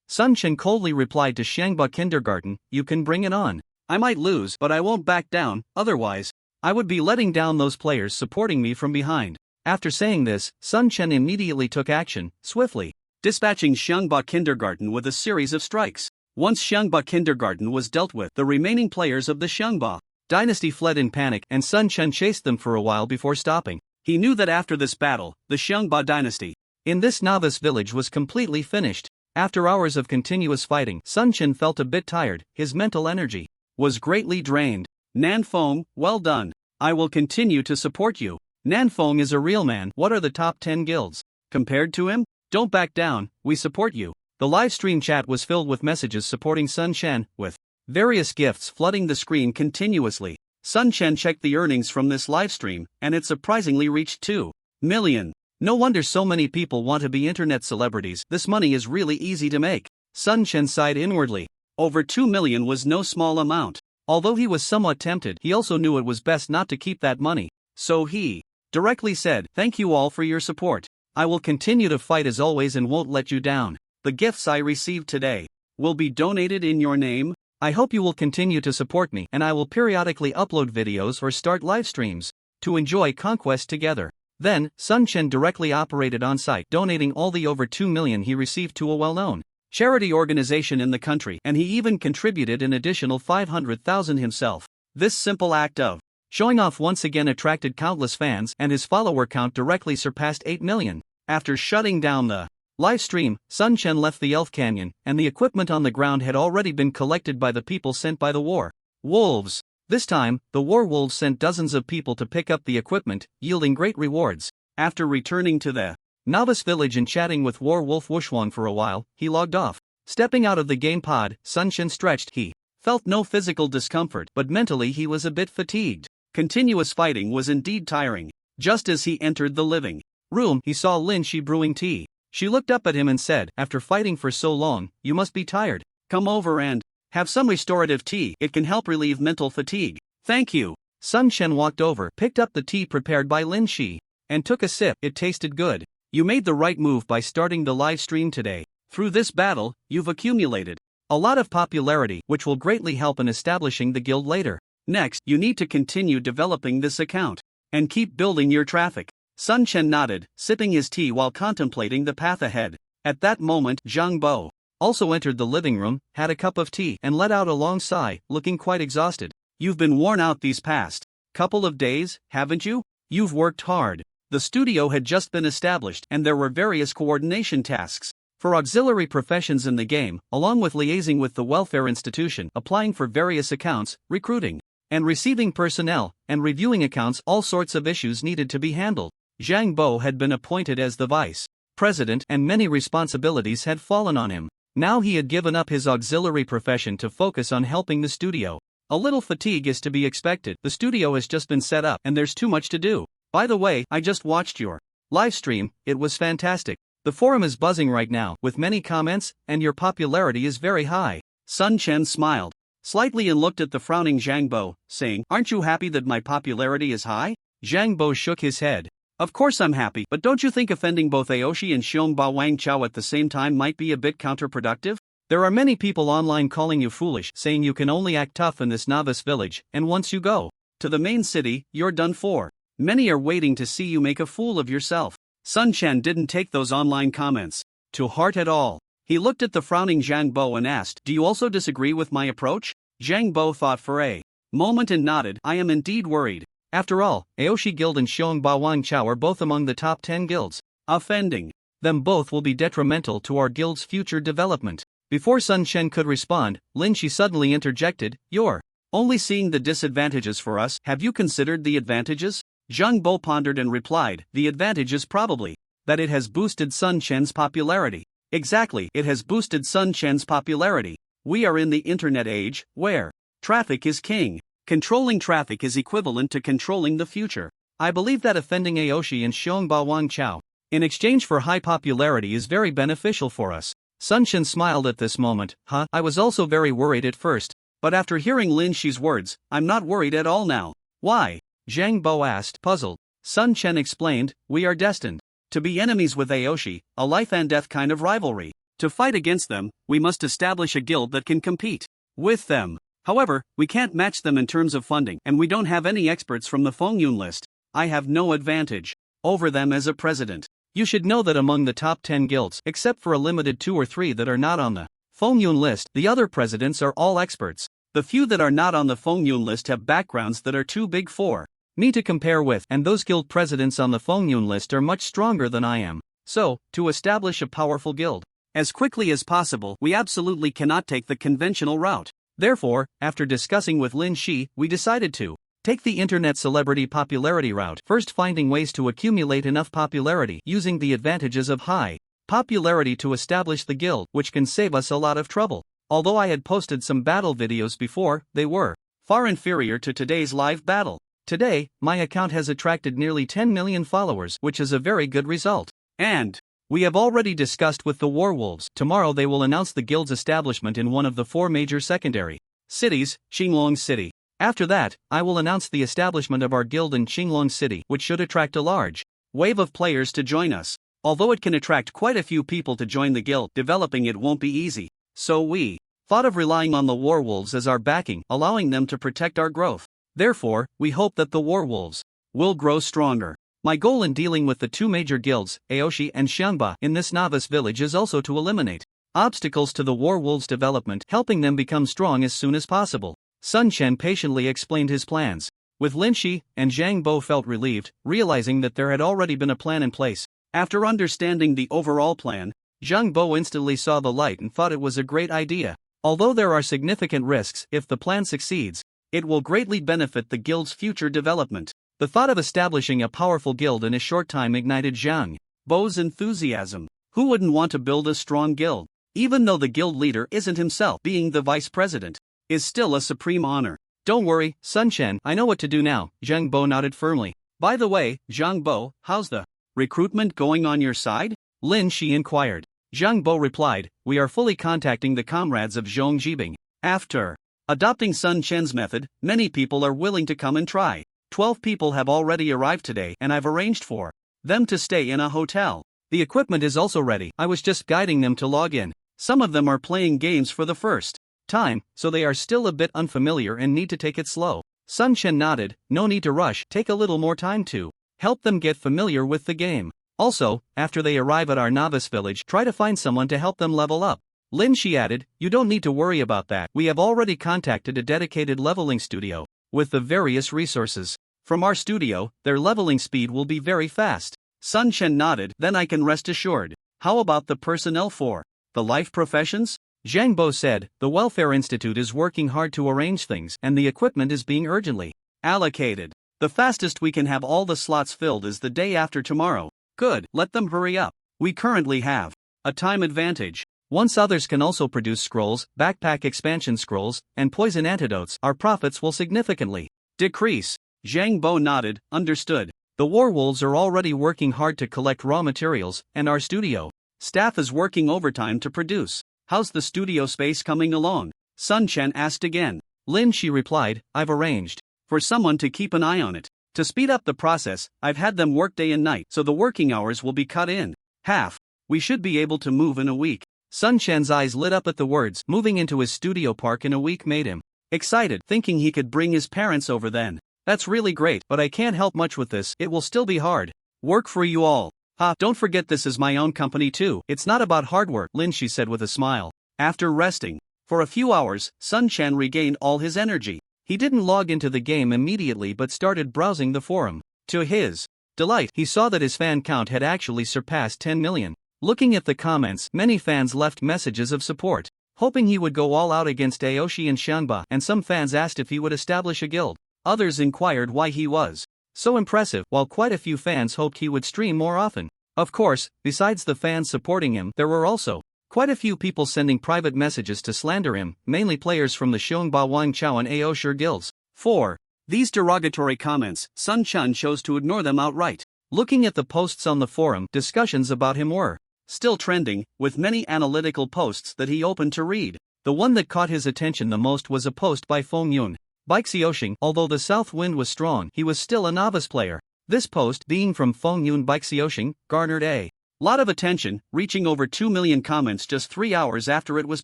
S1: Sun Chen coldly replied to Shangba Kindergarten, "You can bring it on. I might lose, but I won't back down, otherwise I would be letting down those players supporting me from behind." After saying this, Sun Chen immediately took action, swiftly dispatching Shangba Kindergarten with a series of strikes. Once Shangba Kindergarten was dealt with, the remaining players of the Shangba dynasty fled in panic, and Sun Chen chased them for a while before stopping. He knew that after this battle, the Shangba dynasty in this novice village was completely finished. After hours of continuous fighting, Sun Chen felt a bit tired. His mental energy was greatly drained. Nan Foam, well done. I will continue to support you. Nan Foam is a real man. What are the top 10 guilds compared to him? Don't back down, we support you. The live stream chat was filled with messages supporting Sun Chen, with various gifts flooding the screen continuously. Sun Chen checked the earnings from this live stream, and it surprisingly reached 2 million. No wonder so many people want to be internet celebrities. This money is really easy to make. Sun Chen sighed inwardly. Over 2 million was no small amount. Although he was somewhat tempted, he also knew it was best not to keep that money. So he directly said, "Thank you all for your support. I will continue to fight as always and won't let you down. The gifts I received today will be donated in your name. I hope you will continue to support me and I will periodically upload videos or start live streams to enjoy Conquest together. Then, Sun Chen directly operated on site, donating all the over 2 million he received to a well-known charity organization in the country, and he even contributed an additional 500,000 himself. This simple act of showing off once again attracted countless fans, and his follower count directly surpassed 8 million. After shutting down the live stream, Sun Chen left the Elf Canyon, and the equipment on the ground had already been collected by the people sent by the war wolves. This time, the war wolves sent dozens of people to pick up the equipment, yielding great rewards. After returning to the novice village and chatting with war wolf Wushuang for a while, he logged off. Stepping out of the game pod, Sun Chen stretched. He felt no physical discomfort, but mentally he was a bit fatigued. Continuous fighting was indeed tiring. Just as he entered the living room, he saw Lin Shi brewing tea. She looked up at him and said, "After fighting for so long, you must be tired. Come over and have some restorative tea. It can help relieve mental fatigue." "Thank you." Sun Chen walked over, picked up the tea prepared by Lin Shi, and took a sip. It tasted good. "You made the right move by starting the live stream today. Through this battle, you've accumulated a lot of popularity, which will greatly help in establishing the guild later. Next, you need to continue developing this account and keep building your traffic." Sun Chen nodded, sipping his tea while contemplating the path ahead. At that moment, Zhang Bo also entered the living room, had a cup of tea, and let out a long sigh, looking quite exhausted. "You've been worn out these past couple of days, haven't you? You've worked hard." The studio had just been established, and there were various coordination tasks for auxiliary professions in the game, along with liaising with the welfare institution, applying for various accounts, recruiting and receiving personnel, and reviewing accounts. All sorts of issues needed to be handled. Zhang Bo had been appointed as the vice president, and many responsibilities had fallen on him. Now he had given up his auxiliary profession to focus on helping the studio. A little fatigue is to be expected. The studio has just been set up, and there's too much to do. By the way, I just watched your live stream. It was fantastic. The forum is buzzing right now, with many comments, and your popularity is very high. Sun Chen smiled slightly and looked at the frowning Zhang Bo, saying, "Aren't you happy that my popularity is high?" Zhang Bo shook his head. "Of course I'm happy, but don't you think offending both Aoshi and Xiong Ba Wang Chao at the same time might be a bit counterproductive? There are many people online calling you foolish, saying you can only act tough in this novice village, and once you go to the main city, you're done for. Many are waiting to see you make a fool of yourself." Sun Chen didn't take those online comments to heart at all. He looked at the frowning Zhang Bo and asked, "Do you also disagree with my approach?" Zhang Bo thought for a moment and nodded. "I am indeed worried. After all, Aoshi Guild and Xiong Ba Wang Chao are both among the top 10 guilds. Offending them both will be detrimental to our guild's future development." Before Sun Chen could respond, Lin Shi suddenly interjected, "You're only seeing the disadvantages for us. Have you considered the advantages?" Zhang Bo pondered and replied, "The advantage is probably that it has boosted Sun Chen's popularity." "Exactly, it has boosted Sun Chen's popularity. We are in the internet age, where traffic is king. Controlling traffic is equivalent to controlling the future. I believe that offending Aoshi and Xiong Ba Wang Chao in exchange for high popularity is very beneficial for us." Sun Chen smiled at this moment. I was also very worried at first, but after hearing Lin Shi's words, I'm not worried at all now." "Why?" Zhang Bo asked, puzzled. Sun Chen explained, "We are destined to be enemies with Aoshi, a life and death kind of rivalry. To fight against them, we must establish a guild that can compete with them. However, we can't match them in terms of funding, and we don't have any experts from the Fengyun list. I have no advantage over them as a president. You should know that among the top 10 guilds, except for a limited 2 or 3 that are not on the Fengyun list, the other presidents are all experts. The few that are not on the Fengyun list have backgrounds that are too big for me to compare with, and those guild presidents on the Fengyun list are much stronger than I am. So, to establish a powerful guild as quickly as possible, we absolutely cannot take the conventional route. Therefore, after discussing with Lin Shi, we decided to take the internet celebrity popularity route, first finding ways to accumulate enough popularity using the advantages of high popularity to establish the guild, which can save us a lot of trouble. Although I had posted some battle videos before, they were far inferior to today's live battle. Today, my account has attracted nearly 10 million followers, which is a very good result. And we have already discussed with the Warwolves. Tomorrow they will announce the guild's establishment in one of the 4 major secondary cities, Qinglong City. After that, I will announce the establishment of our guild in Qinglong City, which should attract a large wave of players to join us. Although it can attract quite a few people to join the guild, developing it won't be easy. So we
S2: thought of relying on the warwolves as our backing, allowing them to protect our growth. Therefore, we hope that the warwolves will grow stronger. My goal in dealing with the two major guilds, Aoshi and Xiangba, in this novice village is also to eliminate obstacles to the warwolves' development, helping them become strong as soon as possible. Sun Chen patiently explained his plans. With Lin Shi and Zhang Bo felt relieved, realizing that there had already been a plan in place. After understanding the overall plan, Zhang Bo instantly saw the light and thought it was a great idea. Although there are significant risks if the plan succeeds, it will greatly benefit the guild's future development. The thought of establishing a powerful guild in a short time ignited Zhang Bo's enthusiasm. Who wouldn't want to build a strong guild? Even though the guild leader isn't himself, being the vice president is still a supreme honor. Don't worry, Sun Chen, I know what to do now, Zhang Bo nodded firmly. By the way, Zhang Bo, how's the recruitment going on your side? Lin Shi inquired. Zhang Bo replied, we are fully contacting the comrades of Zhong Jibing. After adopting Sun Chen's method, many people are willing to come and try. 12 people have already arrived today and I've arranged for them to stay in a hotel. The equipment is also ready, I was just guiding them to log in. Some of them are playing games for the first time, so they are still a bit unfamiliar and need to take it slow. Sun Chen nodded, no need to rush, take a little more time to help them get familiar with the game. Also, after they arrive at our novice village, try to find someone to help them level up. Lin Shi added, you don't need to worry about that, we have already contacted a dedicated leveling studio with the various resources. From our studio, their leveling speed will be very fast. Sun Chen nodded, then I can rest assured. How about the personnel for the life professions? Zhang Bo said, the Welfare Institute is working hard to arrange things and the equipment is being urgently allocated. The fastest we can have all the slots filled is the day after tomorrow. Good, let them hurry up. We currently have a time advantage. Once others can also produce scrolls, backpack expansion scrolls, and poison antidotes, our profits will significantly decrease. Zhang Bo nodded, understood. The warwolves are already working hard to collect raw materials, and our studio staff is working overtime to produce. How's the studio space coming along? Sun Chen asked again. Lin Shi replied, I've arranged for someone to keep an eye on it. To speed up the process, I've had them work day and night, so the working hours will be cut in half. We should be able to move in a week. Sun Chen's eyes lit up at the words. Moving into his studio park in a week made him excited, thinking he could bring his parents over then. That's really great, but I can't help much with this, it will still be hard work for you all. Ha, don't forget this is my own company too. It's not about hard work, Lin Shi said with a smile. After resting for a few hours, Sun Chen regained all his energy. He didn't log into the game immediately but started browsing the forum. To his delight, he saw that his fan count had actually surpassed 10 million. Looking at the comments, many fans left messages of support, hoping he would go all out against Aoshi and Xiangba, and some fans asked if he would establish a guild. Others inquired why he was so impressive, while quite a few fans hoped he would stream more often. Of course, besides the fans supporting him, there were also quite a few people sending private messages to slander him, mainly players from the Shonba Wang Chao and Aoshi guilds. For these derogatory comments, Sun Chen chose to ignore them outright. Looking at the posts on the forum, discussions about him were still trending, with many analytical posts that he opened to read. The one that caught his attention the most was a post by Feng Yun Baixiaoxing. Although the south wind was strong, he was still a novice player. This post, being from Feng Yun Baixiaoxing, garnered a lot of attention, reaching over 2 million comments just 3 hours after it was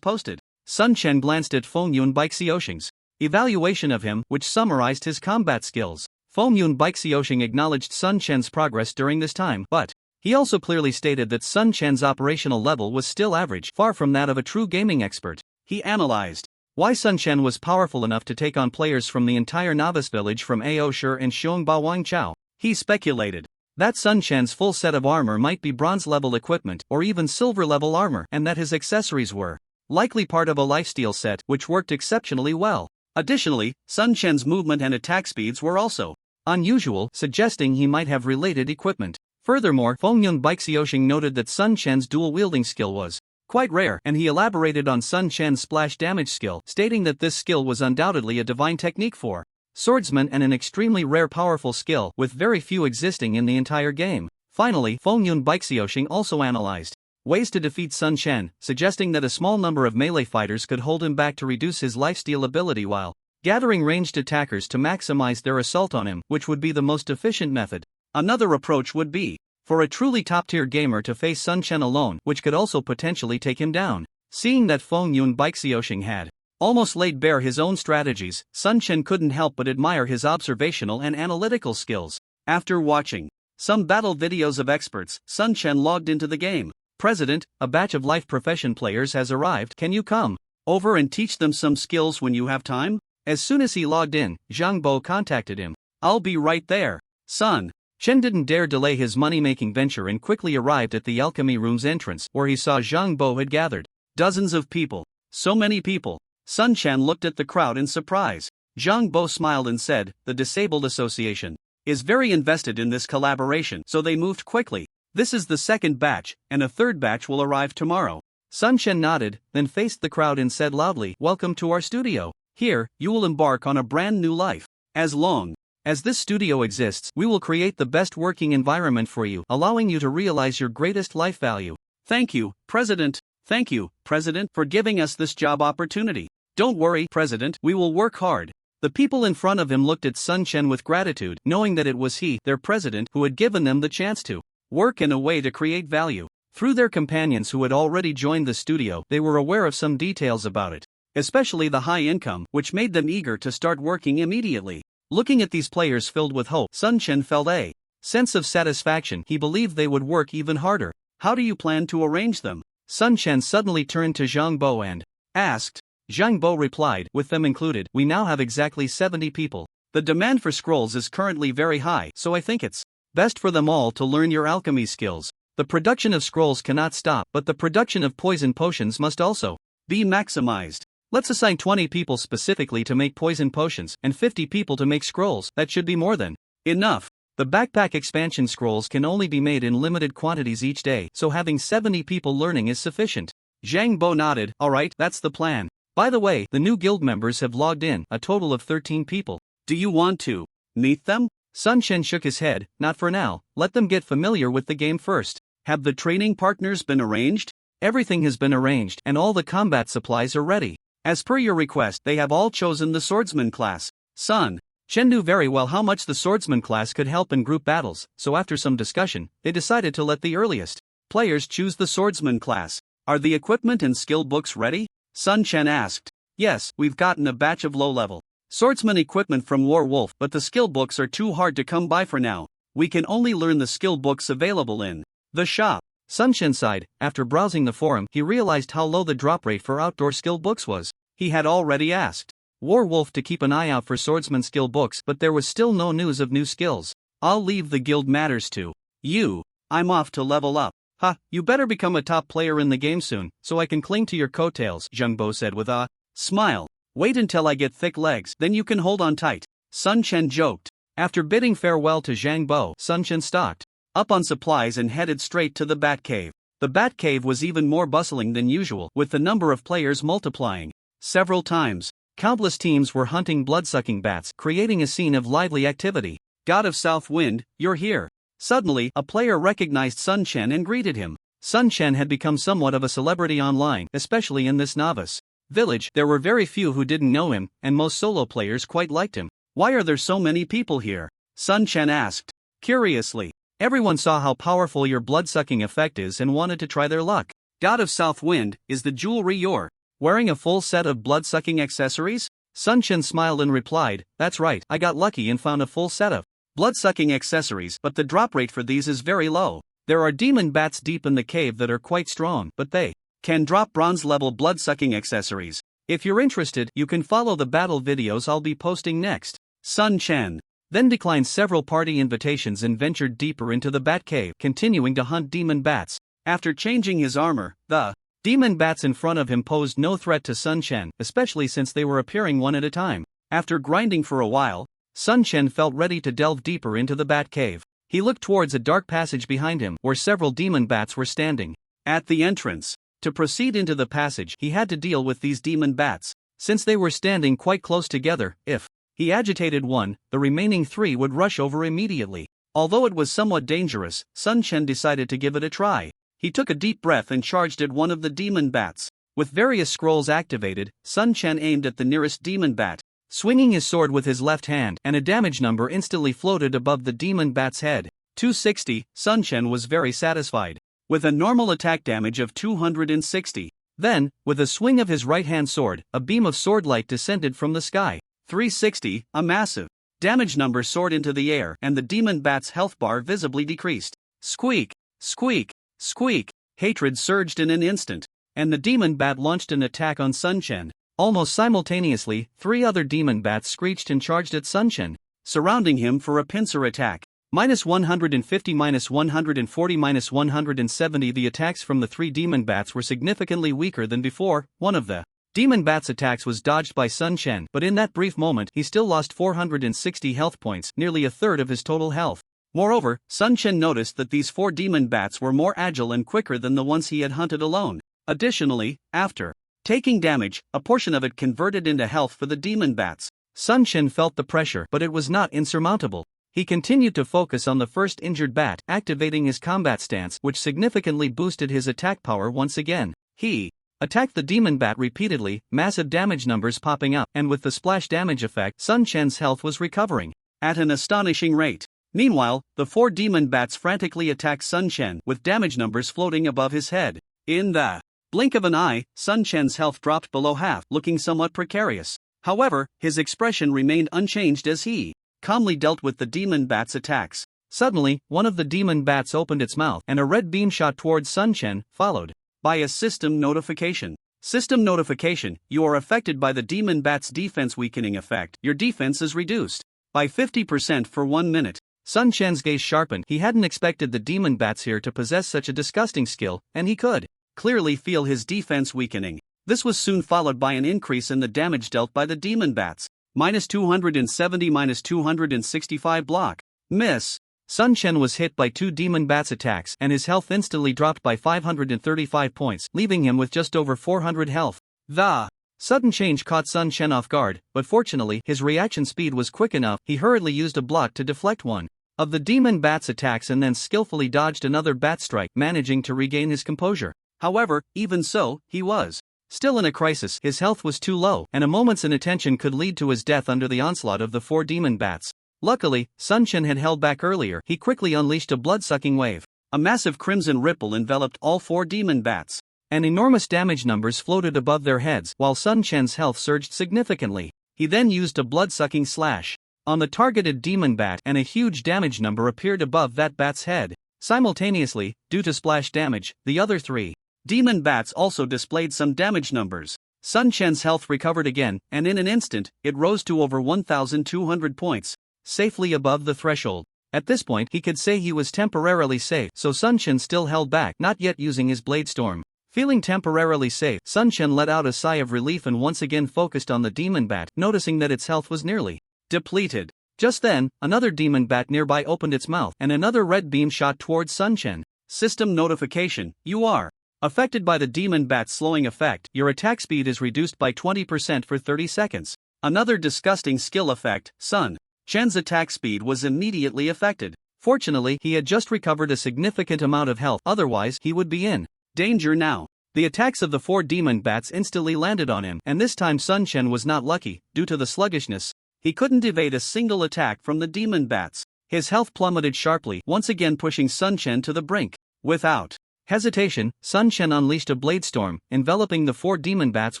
S2: posted. Sun Chen glanced at Feng Yun Baixiaoxing's evaluation of him, which summarized his combat skills. Feng Yun Baixiaoxing acknowledged Sun Chen's progress during this time, but he also clearly stated that Sun Chen's operational level was still average, far from that of a true gaming expert. He analyzed why Sun Chen was powerful enough to take on players from the entire novice village from Aoshi and Shonba Wang Chao. He speculated that Sun Chen's full set of armor might be bronze-level equipment or even silver-level armor, and that his accessories were likely part of a lifesteal set which worked exceptionally well. Additionally, Sun Chen's movement and attack speeds were also unusual, suggesting he might have related equipment. Furthermore, Feng Yun Baixiaoxing noted that Sun Chen's dual-wielding skill was quite rare, and he elaborated on Sun Chen's splash damage skill, stating that this skill was undoubtedly a divine technique for swordsmen and an extremely rare powerful skill, with very few existing in the entire game. Finally, Feng Yun Baixiaoxing also analyzed ways to defeat Sun Chen, suggesting that a small number of melee fighters could hold him back to reduce his lifesteal ability while gathering ranged attackers to maximize their assault on him, which would be the most efficient method. Another approach would be for a truly top-tier gamer to face Sun Chen alone, which could also potentially take him down. Seeing that Feng Yun Baixiaoxing had almost laid bare his own strategies, Sun Chen couldn't help but admire his observational and analytical skills. After watching some battle videos of experts, Sun Chen logged into the game. President, a batch of life profession players has arrived. Can you come over and teach them some skills when you have time? As soon as he logged in, Zhang Bo contacted him. I'll be right there. Sun Chen didn't dare delay his money-making venture and quickly arrived at the alchemy room's entrance, where he saw Zhang Bo had gathered dozens of people. So many people. Sun Chen looked at the crowd in surprise. Zhang Bo smiled and said, "The Disabled Association is very invested in this collaboration, so they moved quickly. This is the second batch, and a third batch will arrive tomorrow." Sun Chen nodded, then faced the crowd and said loudly, "Welcome to our studio. Here, you will embark on a brand new life. As long as this studio exists, we will create the best working environment for you, allowing you to realize your greatest life value." Thank you, President, for giving us this job opportunity. Don't worry, President, we will work hard. The people in front of him looked at Sun Chen with gratitude, knowing that it was he, their president, who had given them the chance to work in a way to create value. Through their companions who had already joined the studio, they were aware of some details about it, especially the high income, which made them eager to start working immediately. Looking at these players filled with hope, Sun Chen felt a sense of satisfaction. He believed they would work even harder. How do you plan to arrange them? Sun Chen suddenly turned to Zhang Bo and asked. Zhang Bo replied, with them included, we now have exactly 70 people. The demand for scrolls is currently very high, so I think it's best for them all to learn your alchemy skills. The production of scrolls cannot stop, but the production of poison potions must also be maximized. Let's assign 20 people specifically to make poison potions, and 50 people to make scrolls. That should be more than enough. The backpack expansion scrolls can only be made in limited quantities each day, so having 70 people learning is sufficient. Zhang Bo nodded. Alright, that's the plan. By the way, the new guild members have logged in, a total of 13 people. Do you want to meet them? Sun Chen shook his head. Not for now, let them get familiar with the game first. Have the training partners been arranged? Everything has been arranged, and all the combat supplies are ready. As per your request, they have all chosen the swordsman class. Sun Chen knew very well how much the swordsman class could help in group battles, so after some discussion, they decided to let the earliest players choose the swordsman class. Are the equipment and skill books ready? Sun Chen asked. Yes, we've gotten a batch of low-level swordsman equipment from War Wolf, but the skill books are too hard to come by for now. We can only learn the skill books available in the shop. Sun Chen sighed. After browsing the forum, he realized how low the drop rate for outdoor skill books was. He had already asked War Wolf to keep an eye out for swordsman skill books, but there was still no news of new skills. I'll leave the guild matters to you. I'm off to level up. Ha, you better become a top player in the game soon, so I can cling to your coattails, Zhang Bo said with a smile. Wait until I get thick legs, then you can hold on tight. Sun Chen joked. After bidding farewell to Zhang Bo, Sun Chen stocked up on supplies and headed straight to the Bat Cave. The Bat Cave was even more bustling than usual, with the number of players multiplying several times. Countless teams were hunting blood-sucking bats, creating a scene of lively activity. God of South Wind, you're here. Suddenly, a player recognized Sun Chen and greeted him. Sun Chen had become somewhat of a celebrity online, especially in this novice village. There were very few who didn't know him, and most solo players quite liked him. Why are there so many people here? Sun Chen asked curiously. Everyone saw how powerful your blood-sucking effect is and wanted to try their luck. God of South Wind, is the jewelry you're wearing a full set of blood-sucking accessories? Sun Chen smiled and replied, that's right, I got lucky and found a full set of blood-sucking accessories, but the drop rate for these is very low. There are demon bats deep in the cave that are quite strong, but they can drop bronze-level blood-sucking accessories. If you're interested, you can follow the battle videos I'll be posting next. Sun Chen then declined several party invitations and ventured deeper into the bat cave, continuing to hunt demon bats. After changing his armor, the demon bats in front of him posed no threat to Sun Chen, especially since they were appearing one at a time. After grinding for a while, Sun Chen felt ready to delve deeper into the bat cave. He looked towards a dark passage behind him, where several demon bats were standing at the entrance. To proceed into the passage, he had to deal with these demon bats. Since they were standing quite close together, if he agitated one, the remaining three would rush over immediately. Although it was somewhat dangerous, Sun Chen decided to give it a try. He took a deep breath and charged at one of the demon bats. With various scrolls activated, Sun Chen aimed at the nearest demon bat, swinging his sword with his left hand, and a damage number instantly floated above the demon bat's head. 260, Sun Chen was very satisfied. With a normal attack damage of 260,
S1: Then, with a swing of his right-hand sword, a beam of swordlight descended from the sky.
S2: 360, a massive damage number soared into the air, and the demon bat's health bar visibly decreased. Squeak, squeak, squeak. Hatred surged in an instant, and the demon bat launched an attack on Sun Chen.
S1: Almost simultaneously, 3 other demon bats screeched and charged at Sun Chen,
S2: surrounding him for a pincer attack.
S1: -150, -140, -170. The attacks from the 3 demon bats were significantly weaker than before. One of the demon bat's attacks was dodged by Sun Chen, but in that brief moment he still lost 460 health points, nearly a third of his total health.
S2: Moreover, Sun Chen noticed that these 4 demon bats were more agile and quicker than the ones he had hunted alone. Additionally, after taking damage, a portion of it converted into health for the demon bats.
S1: Sun Chen felt the pressure, but it was not insurmountable. He continued to focus on the first injured bat, activating his combat stance, which significantly boosted his attack power once again. He attacked the demon bat repeatedly, massive damage numbers popping up, and with the splash damage effect, Sun Chen's health was recovering
S2: at an astonishing rate. Meanwhile, the 4 demon bats frantically attacked Sun Chen, with damage numbers floating above his head. In the blink of an eye, Sun Chen's health dropped below half, looking somewhat precarious. However, his expression remained unchanged as he calmly dealt with the demon bat's attacks.
S1: Suddenly, one of the demon bats opened its mouth, and a red beam shot towards Sun Chen, followed
S2: by a system notification. System notification: you are affected by the demon bat's defense weakening effect. Your defense is reduced by 50% for 1 minute.
S1: Sun Chen's gaze sharpened. He hadn't expected the demon bats here to possess such a disgusting skill, and he could
S2: clearly feel his defense weakening. This was soon followed by an increase in the damage dealt by the demon bats. -270, -265 block. Miss.
S1: Sun Chen was hit by 2 demon bats' attacks, and his health instantly dropped by 535 points, leaving him with just over 400 health.
S2: The
S1: sudden change caught Sun Chen off guard, but fortunately, his reaction speed was quick enough. He hurriedly used a block to deflect one of the demon bat's attacks and then skillfully dodged another bat strike, managing to regain his composure.
S2: However, even so, he was
S1: still in a crisis. His health was too low, and a moment's inattention could lead to his death under the onslaught of the 4 demon bats. Luckily, Sun Chen had held back earlier. He quickly unleashed a blood-sucking wave.
S2: A massive crimson ripple enveloped all 4 demon bats,
S1: and enormous damage numbers floated above their heads, while Sun Chen's health surged significantly. He then used a blood-sucking slash on the targeted demon bat, and a huge damage number appeared above that bat's head. Simultaneously, due to splash damage, the other 3 demon bats also displayed some damage numbers.
S2: Sun Chen's health recovered again, and in an instant, it rose to over 1,200 points,
S1: safely above the threshold. At this point, he could say he was temporarily safe, so Sun Chen still held back, not yet using his blade storm. Feeling temporarily safe, Sun Chen let out a sigh of relief and once again focused on the demon bat, noticing that its health was nearly
S2: depleted.
S1: Just then, another demon bat nearby opened its mouth, and another red beam shot towards Sun Chen.
S2: System notification: you are affected by the demon bat's slowing effect. Your attack speed is reduced by 20% for 30 seconds. Another disgusting skill effect: Sun Chen's attack speed was immediately affected.
S1: Fortunately, he had just recovered a significant amount of health, otherwise he would be in
S2: danger now.
S1: The attacks of the 4 demon bats instantly landed on him, and this time Sun Chen was not lucky. Due to the sluggishness,
S2: he couldn't evade a single attack from the demon bats.
S1: His health plummeted sharply, once again pushing Sun Chen to the brink.
S2: Without
S1: hesitation, Sun Chen unleashed a blade storm, enveloping the 4 demon bats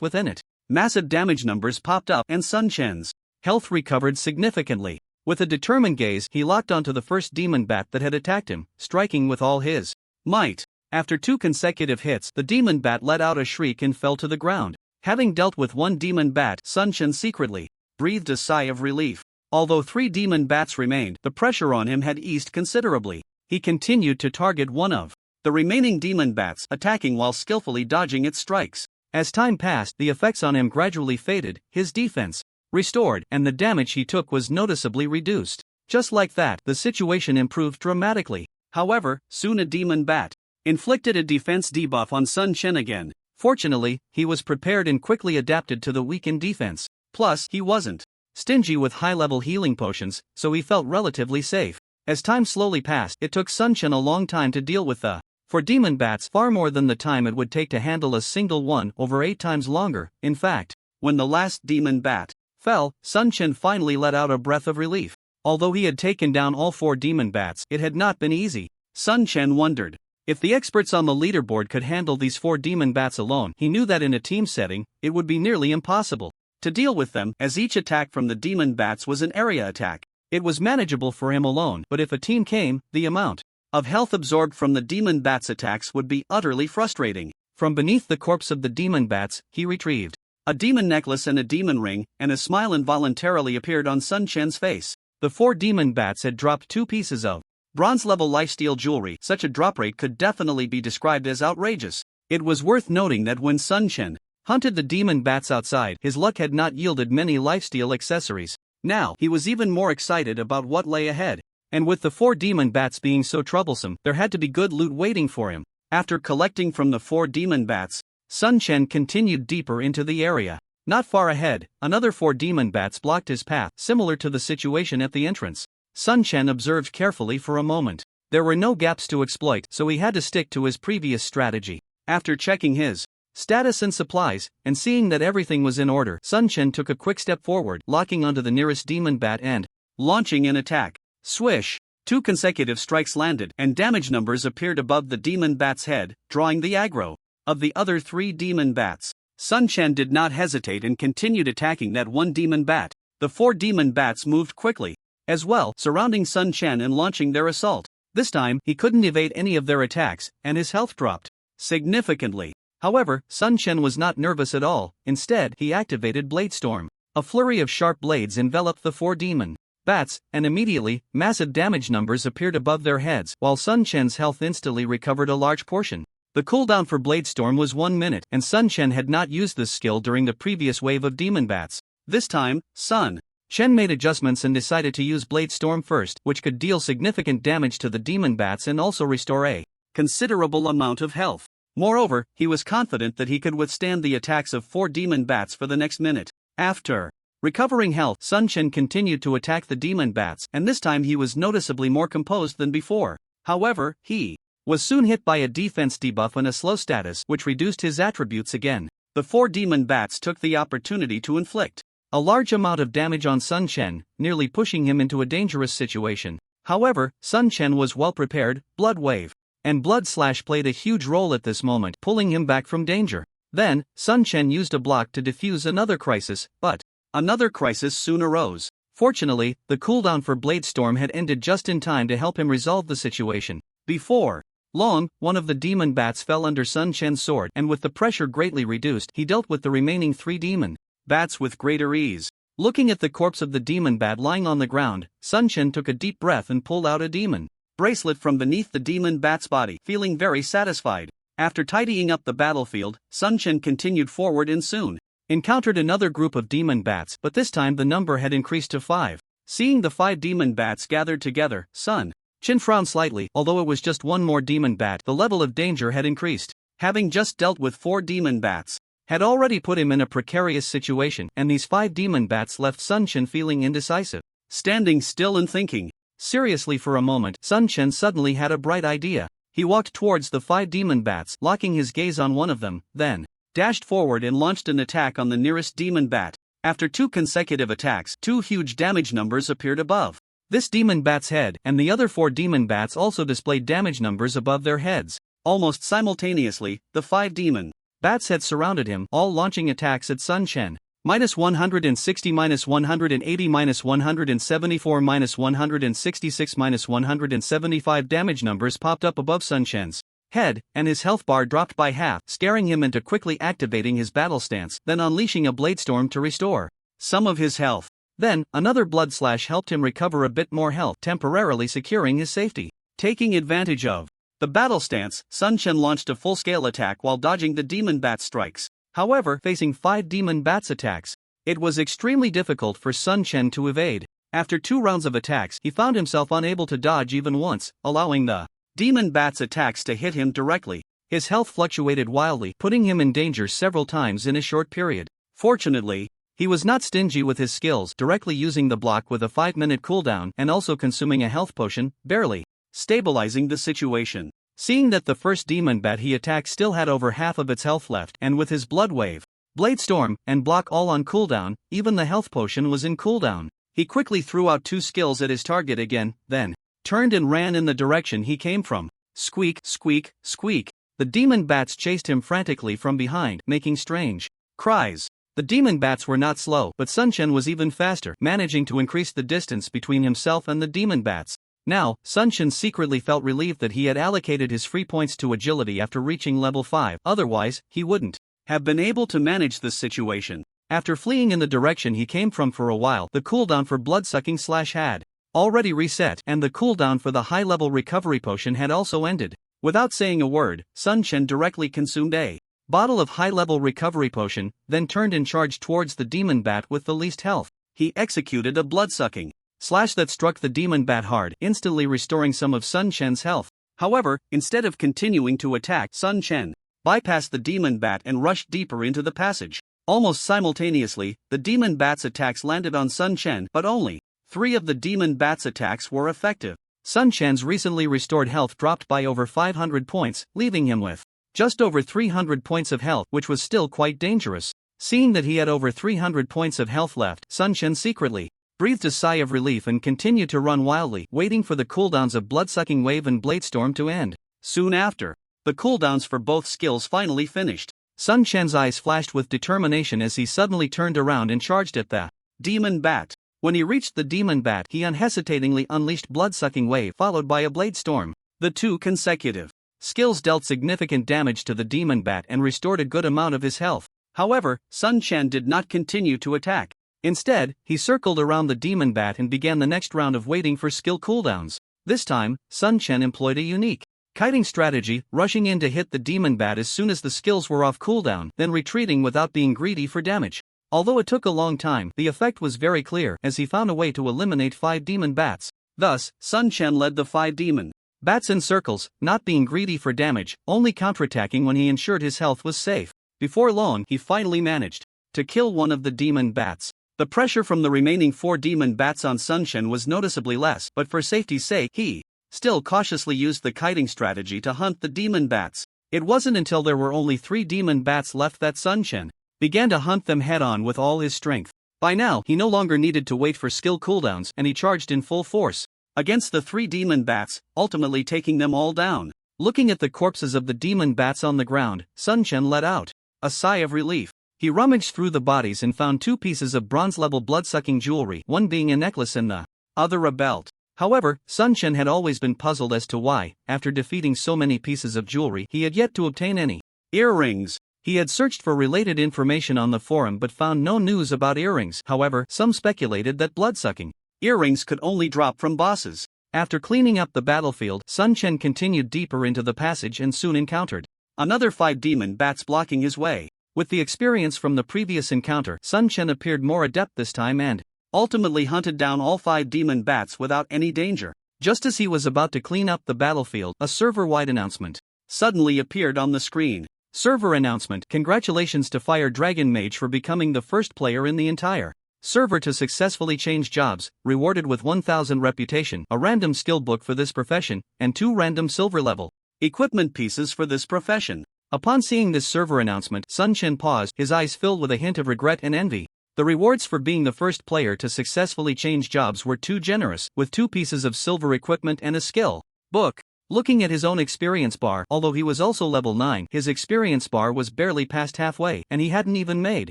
S1: within it.
S2: Massive damage numbers popped up, and Sun Chen's
S1: health recovered significantly. With a determined gaze, he locked onto the first demon bat that had attacked him, striking with all his
S2: might.
S1: After 2 consecutive hits, the demon bat let out a shriek and fell to the ground. Having dealt with 1 demon bat, Sun Chen secretly
S2: breathed a sigh of relief. Although 3 demon bats remained, the pressure on him had eased considerably.
S1: He continued to target one of
S2: the remaining demon bats, attacking while skillfully dodging its strikes.
S1: As time passed, the effects on him gradually faded, his defense restored, and the damage he took was noticeably reduced. Just like that, the situation improved dramatically.
S2: However, soon a demon bat inflicted a defense debuff on Sun Chen again.
S1: Fortunately, he was prepared and quickly adapted to the weakened defense.
S2: Plus, he wasn't
S1: stingy with high-level healing potions, so he felt relatively safe. As time slowly passed, it took Sun Chen a long time to deal with the 4 demon bats, far more than the time it would take to handle a single one, over 8 times longer. In fact,
S2: when the last demon bat
S1: fell, Sun Chen finally let out a breath of relief. Although he had taken down all 4 demon bats, it had not been easy.
S2: Sun Chen wondered
S1: If the experts on the leaderboard could handle these 4 demon bats alone, he knew that in a team setting, it would be nearly impossible to deal with them, as each attack from the demon bats was an area attack. It was manageable for him alone, but if a team came, the amount of health absorbed from the demon bats' attacks would be utterly frustrating. From beneath the corpse of the demon bats, he retrieved a demon necklace and a demon ring, and a smile involuntarily appeared on Sun Chen's face. The 4 demon bats had dropped 2 pieces of bronze-level lifesteal jewelry. Such a drop rate could definitely be described as outrageous. It was worth noting that when Sun Chen hunted the demon bats outside, his luck had not yielded many lifesteal accessories. Now, he was even more excited about what lay ahead. And with the 4 demon bats being so troublesome, there had to be good loot waiting for him. After collecting from the 4 demon bats, Sun Chen continued deeper into the area. Not far ahead, another 4 demon bats blocked his path, similar to the situation at the entrance. Sun Chen observed carefully for a moment. There were no gaps to exploit, so he had to stick to his previous strategy. After checking his status and supplies, and seeing that everything was in order, Sun Chen took a quick step forward, locking onto the nearest demon bat and launching an attack. Swish! 2 consecutive strikes landed, and damage numbers appeared above the demon bat's head, drawing the aggro of the other 3 demon bats. Sun Chen did not hesitate and continued attacking that 1 demon bat. The 4 demon bats moved quickly as well, surrounding Sun Chen and launching their assault. This time, he couldn't evade any of their attacks, and his health dropped significantly. However, Sun Chen was not nervous at all. Instead, he activated Blade Storm. A flurry of sharp blades enveloped the 4 demon bats, and immediately, massive damage numbers appeared above their heads, while Sun Chen's health instantly recovered a large portion. The cooldown for Blade Storm was 1 minute, and Sun Chen had not used this skill during the previous wave of demon bats. This time, Sun Chen made adjustments and decided to use Blade Storm first, which could deal significant damage to the demon bats and also restore a considerable amount of health. Moreover, he was confident that he could withstand the attacks of 4 demon bats for the next minute. After recovering health, Sun Chen continued to attack the demon bats, and this time he was noticeably more composed than before. However, he was soon hit by a defense debuff and a slow status, which reduced his attributes again. The 4 demon bats took the opportunity to inflict a large amount of damage on Sun Chen, nearly pushing him into a dangerous situation. However, Sun Chen was well prepared. Blood Wave and Blood Slash played a huge role at this moment, pulling him back from danger. Then, Sun Chen used a block to defuse another crisis, but another crisis soon arose. Fortunately, the cooldown for Blade Storm had ended just in time to help him resolve the situation. Before long, one of the demon bats fell under Sun Chen's sword, and with the pressure greatly reduced, he dealt with the remaining 3 demon bats with greater ease. Looking at the corpse of the demon bat lying on the ground, Sun Chen took a deep breath and pulled out a demon bracelet from beneath the demon bat's body, feeling very satisfied. After tidying up the battlefield, Sun Chen continued forward and soon encountered another group of demon bats, but this time the number had increased to 5. Seeing the 5 demon bats gathered together, Sun Chen frowned slightly. Although it was just one more demon bat, the level of danger had increased. Having just dealt with 4 demon bats had already put him in a precarious situation, and these 5 demon bats left Sun Chen feeling indecisive. Standing still and thinking seriously for a moment, Sun Chen suddenly had a bright idea. He walked towards the 5 demon bats, locking his gaze on one of them, then dashed forward and launched an attack on the nearest demon bat. After 2 consecutive attacks, 2 huge damage numbers appeared above this demon bat's head, and the other 4 demon bats also displayed damage numbers above their heads. Almost simultaneously, the 5 demon bats had surrounded him, all launching attacks at Sun Chen. -160, -180, -174, -166, -175 damage numbers popped up above Sun Chen's head, and his health bar dropped by half, scaring him into quickly activating his battle stance, then unleashing a blade storm to restore some of his health. Then, another blood slash helped him recover a bit more health, temporarily securing his safety. Taking advantage of the battle stance, Sun Chen launched a full-scale attack while dodging the demon bat strikes. However, facing 5 demon bats attacks, it was extremely difficult for Sun Chen to evade. After 2 rounds of attacks, he found himself unable to dodge even once, allowing the demon bats attacks to hit him directly. His health fluctuated wildly, putting him in danger several times in a short period. Fortunately, he was not stingy with his skills, directly using the block with a 5-minute cooldown and also consuming a health potion, barely stabilizing the situation. Seeing that the first demon bat he attacked still had over half of its health left, and with his blood wave, blade storm, and block all on cooldown, even the health potion was in cooldown. He quickly threw out 2 skills at his target again, then turned and ran in the direction he came from.
S2: Squeak, squeak, squeak. The demon bats chased him frantically from behind, making strange cries. The demon bats were not slow, but Sun Chen was even faster, managing to increase the distance between himself and the demon bats. Now, Sun Chen secretly felt relieved that he had allocated his free points to agility after reaching level 5, otherwise, he wouldn't have been able to manage this situation. After fleeing in the direction he came from for a while, the cooldown for bloodsucking / had already reset, and the cooldown for the high-level recovery potion had also ended. Without saying a word, Sun Chen directly consumed a bottle of high-level recovery potion, then turned and charged towards the demon bat with the least health. He executed a bloodsucking slash that struck the demon bat hard, instantly restoring some of Sun Chen's health. However, instead of continuing to attack, Sun Chen bypassed the demon bat and rushed deeper into the passage. Almost simultaneously, the demon bat's attacks landed on Sun Chen, but only 3 of the demon bat's attacks were effective. Sun Chen's recently restored health dropped by over 500 points, leaving him with just over 300 points of health, which was still quite dangerous. Seeing that he had over 300 points of health left, Sun Chen secretly breathed a sigh of relief and continued to run wildly, waiting for the cooldowns of Bloodsucking Wave and Bladestorm to end. Soon after, the cooldowns for both skills finally finished. Sun Chen's eyes flashed with determination as he suddenly turned around and charged at the demon bat. When he reached the demon bat, he unhesitatingly unleashed Bloodsucking Wave followed by a Bladestorm. The 2 consecutive skills dealt significant damage to the demon bat and restored a good amount of his health. However, Sun Chen did not continue to attack. Instead, he circled around the demon bat and began the next round of waiting for skill cooldowns. This time, Sun Chen employed a unique kiting strategy, rushing in to hit the demon bat as soon as the skills were off cooldown, then retreating without being greedy for damage. Although it took a long time, the effect was very clear as he found a way to eliminate 5 demon bats. Thus, Sun Chen led the 5 demon bats in circles, not being greedy for damage, only counterattacking when he ensured his health was safe. Before long, he finally managed to kill one of the demon bats. The pressure from the remaining 4 demon bats on Sun Chen was noticeably less, but for safety's sake, he still cautiously used the kiting strategy to hunt the demon bats. It wasn't until there were only 3 demon bats left that Sun Chen began to hunt them head-on with all his strength. By now, he no longer needed to wait for skill cooldowns, and he charged in full force against the 3 demon bats, ultimately taking them all down. Looking at the corpses of the demon bats on the ground, Sun Chen let out a sigh of relief. He rummaged through the bodies and found 2 pieces of bronze-level blood-sucking jewelry, one being a necklace and the other a belt. However, Sun Chen had always been puzzled as to why, after defeating so many pieces of jewelry, he had yet to obtain any earrings. He had searched for related information on the forum but found no news about earrings. However, some speculated that blood-sucking earrings could only drop from bosses. After cleaning up the battlefield, Sun Chen continued deeper into the passage and soon encountered another 5 demon bats blocking his way. With the experience from the previous encounter, Sun Chen appeared more adept this time and ultimately hunted down all 5 demon bats without any danger. Just as he was about to clean up the battlefield, a server-wide announcement suddenly appeared on the screen. Server announcement: congratulations to Fire Dragon Mage for becoming the first player in the entire server to successfully change jobs, rewarded with 1000 reputation, a random skill book for this profession, and 2 random silver level equipment pieces for this profession. Upon seeing this server announcement, Sun Chen paused, his eyes filled with a hint of regret and envy. The rewards for being the first player to successfully change jobs were too generous, with 2 pieces of silver equipment and a skill book. Looking at his own experience bar, although he was also level 9, his experience bar was barely past halfway, and he hadn't even made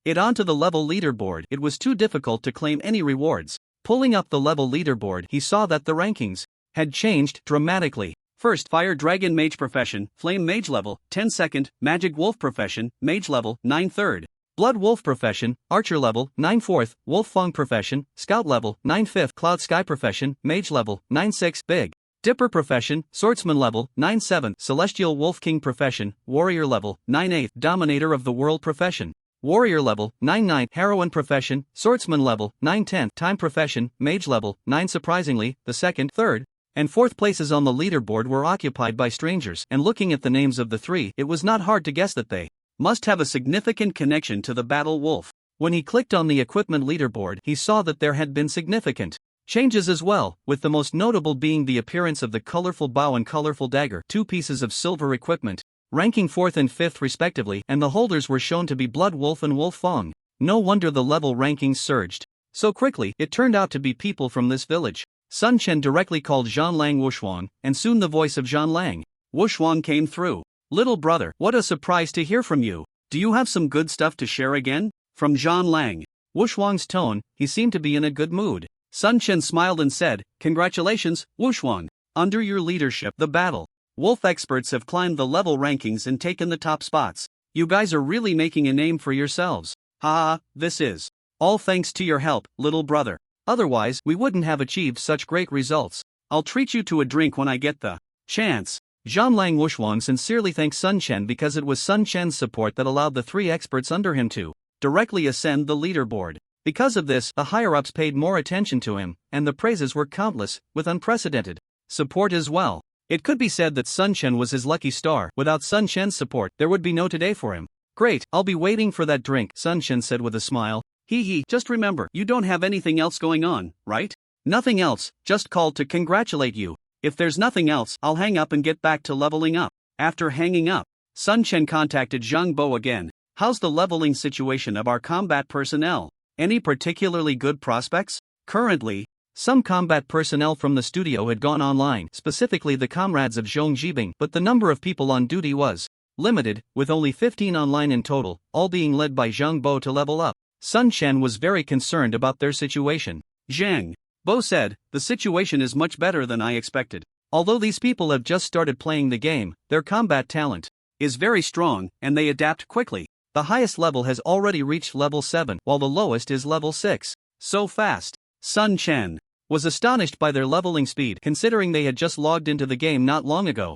S2: it onto the level leaderboard. It was too difficult to claim any rewards. Pulling up the level leaderboard, he saw that the rankings had changed dramatically. First, Fire Dragon Mage profession, Flame Mage level, 10 second, Magic Wolf profession, Mage level, 9 third. Blood Wolf profession, Archer level, 9 4th, Wolf Fang profession, Scout level, 9 5th, Cloud Sky profession, Mage level, 9 6, Big Dipper profession, Swordsman level, 9 7, Celestial Wolf King profession, Warrior level, 9 8, Dominator of the World profession, Warrior level, 9 9, Heroine profession, Swordsman level, 9 10, Time profession, Mage level, 9. Surprisingly, the 2nd, 3rd, and 4th places on the leaderboard were occupied by strangers, and looking at the names of the 3, it was not hard to guess that they must have a significant connection to the Battle Wolf. When he clicked on the equipment leaderboard, he saw that there had been significant changes as well, with the most notable being the appearance of the colorful bow and colorful dagger, 2 pieces of silver equipment, ranking 4th and 5th respectively, and the holders were shown to be Blood Wolf and Wolf Fang. No wonder the level rankings surged so quickly. It turned out to be people from this village. Sun Chen directly called Zhang Lang Wushuan, and soon the voice of Zhang Lang Wushuang came through. Little brother, what a surprise to hear from you. Do you have some good stuff to share again? From Zhan Lang. Wushuang's tone, he seemed to be in a good mood. Sun Chen smiled and said, Congratulations, Wushuang. Under your leadership, the battle wolf experts have climbed the level rankings and taken the top spots. You guys are really making a name for yourselves. Haha, this is all thanks to your help, little brother. Otherwise, we wouldn't have achieved such great results. I'll treat you to a drink when I get the chance. Zhan Lang Wushuang sincerely thanked Sun Chen because it was Sun Chen's support that allowed the three experts under him to directly ascend the leaderboard. Because of this, the higher-ups paid more attention to him, and the praises were countless, with unprecedented support as well. It could be said that Sun Chen was his lucky star. Without Sun Chen's support, there would be no today for him. Great, I'll be waiting for that drink, Sun Chen said with a smile. Hee, just remember, you don't have anything else going on, right? Nothing else, just called to congratulate you. If there's nothing else, I'll hang up and get back to leveling up. After hanging up, Sun Chen contacted Zhang Bo again. How's the leveling situation of our combat personnel? Any particularly good prospects? Currently, some combat personnel from the studio had gone online, specifically the comrades of Zhong Jibing, but the number of people on duty was limited, with only 15 online in total, all being led by Zhang Bo to level up. Sun Chen was very concerned about their situation. Zhang Bo said, the situation is much better than I expected. Although these people have just started playing the game, their combat talent is very strong, and they adapt quickly. The highest level has already reached level 7, while the lowest is level 6. So fast. Sun Chen was astonished by their leveling speed, considering they had just logged into the game not long ago.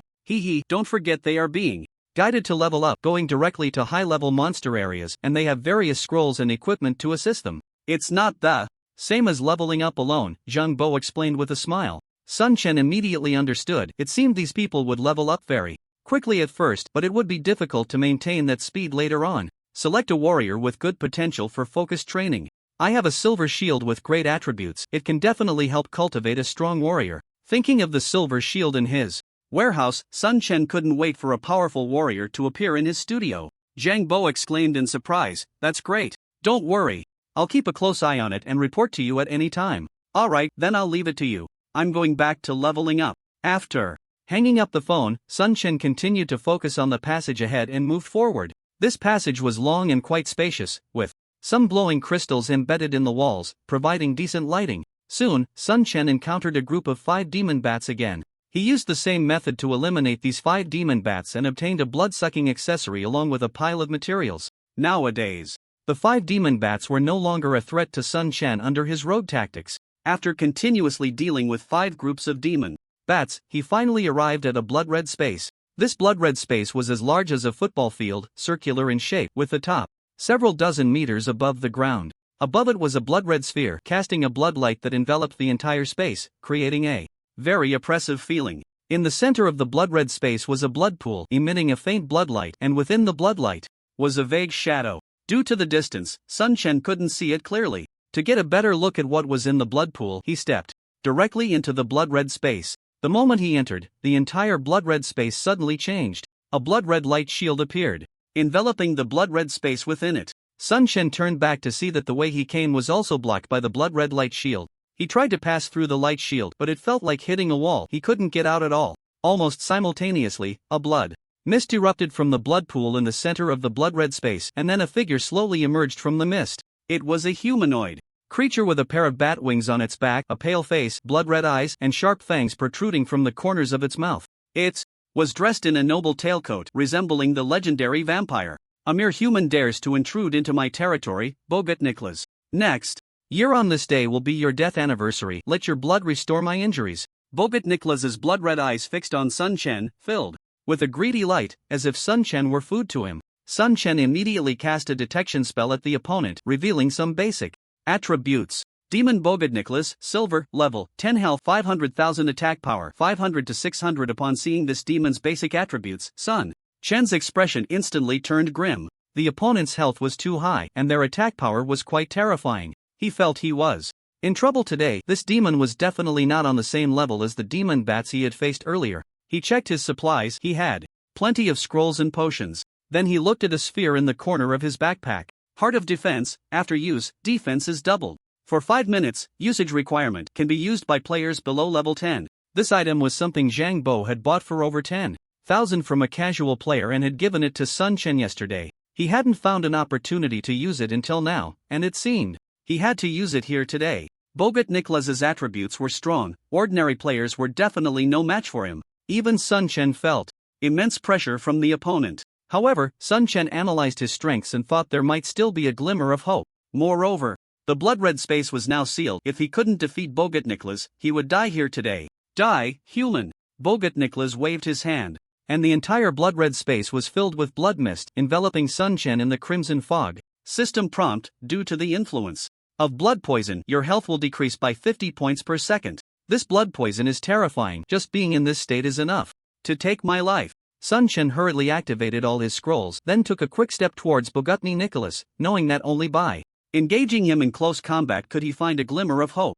S2: Don't forget they are being guided to level up, going directly to high-level monster areas, and they have various scrolls and equipment to assist them. It's not the same as leveling up alone, Zhang Bo explained with a smile. Sun Chen immediately understood. It seemed these people would level up very quickly at first, but it would be difficult to maintain that speed later on. Select a warrior with good potential for focused training. I have a silver shield with great attributes. It can definitely help cultivate a strong warrior. Thinking of the silver shield in his warehouse, Sun Chen couldn't wait for a powerful warrior to appear in his studio. Zhang Bo exclaimed in surprise, That's great. Don't worry. I'll keep a close eye on it and report to you at any time. Alright, then I'll leave it to you. I'm going back to leveling up. After hanging up the phone, Sun Chen continued to focus on the passage ahead and moved forward. This passage was long and quite spacious, with some glowing crystals embedded in the walls, providing decent lighting. Soon, Sun Chen encountered a group of 5 demon bats again. He used the same method to eliminate these 5 demon bats and obtained a blood-sucking accessory along with a pile of materials. Nowadays, the 5 demon bats were no longer a threat to Sun Chen under his rogue tactics. After continuously dealing with 5 groups of demon bats, he finally arrived at a blood-red space. This blood-red space was as large as a football field, circular in shape, with the top several dozen meters above the ground. Above it was a blood-red sphere, casting a blood light that enveloped the entire space, creating a very oppressive feeling. In the center of the blood-red space was a blood pool, emitting a faint blood light, and within the blood light was a vague shadow. Due to the distance, Sun Chen couldn't see it clearly. To get a better look at what was in the blood pool, he stepped directly into the blood-red space. The moment he entered, the entire blood-red space suddenly changed. A blood-red light shield appeared, enveloping the blood-red space within it. Sun Chen turned back to see that the way he came was also blocked by the blood-red light shield. He tried to pass through the light shield, but it felt like hitting a wall. He couldn't get out at all. Almost simultaneously, a blood mist erupted from the blood pool in the center of the blood-red space, and then a figure slowly emerged from the mist. It was a humanoid creature with a pair of bat wings on its back, a pale face, blood-red eyes, and sharp fangs protruding from the corners of its mouth. It was dressed in a noble tailcoat, resembling the legendary vampire. A mere human dares to intrude into my territory, Bogut Nicholas. Next year on this day will be your death anniversary. Let your blood restore my injuries. Bogut Nicholas's blood-red eyes fixed on Sun Chen, filled with a greedy light, as if Sun Chen were food to him. Sun Chen immediately cast a detection spell at the opponent, revealing some basic attributes. Demon Bogut Nicholas, Silver, Level 10 Health, 500,000 Attack Power, 500 to 600. Upon seeing this demon's basic attributes, Sun Chen's expression instantly turned grim. The opponent's health was too high, and their attack power was quite terrifying. He felt he was in trouble today. This demon was definitely not on the same level as the demon bats he had faced earlier. He checked his supplies. He had plenty of scrolls and potions. Then he looked at a sphere in the corner of his backpack. Heart of Defense. After use, defense is doubled. For 5 minutes, usage requirement can be used by players below level 10. This item was something Zhang Bo had bought for over 10.
S1: thousand from a casual player and had given it to Sun Chen yesterday. He hadn't found an opportunity to use it until now, and it seemed he had to use it here today. Bogut Nicholas's attributes were strong, ordinary players were definitely no match for him. Even Sun Chen felt immense pressure from the opponent. However, Sun Chen analyzed his strengths and thought there might still be a glimmer of hope. Moreover, the blood-red space was now sealed. If he couldn't defeat Bogut Nicholas, he would die here today. Die, human! Bogut Nicholas waved his hand, and the entire blood-red space was filled with blood mist, enveloping Sun Chen in the crimson fog. System prompt: due to the influence of blood poison, your health will decrease by 50 points per second. This blood poison is terrifying. Just being in this state is enough to take my life. Sun Chen hurriedly activated all his scrolls, then took a quick step towards Bogut Nicholas, knowing that only by engaging him in close combat could he find a glimmer of hope.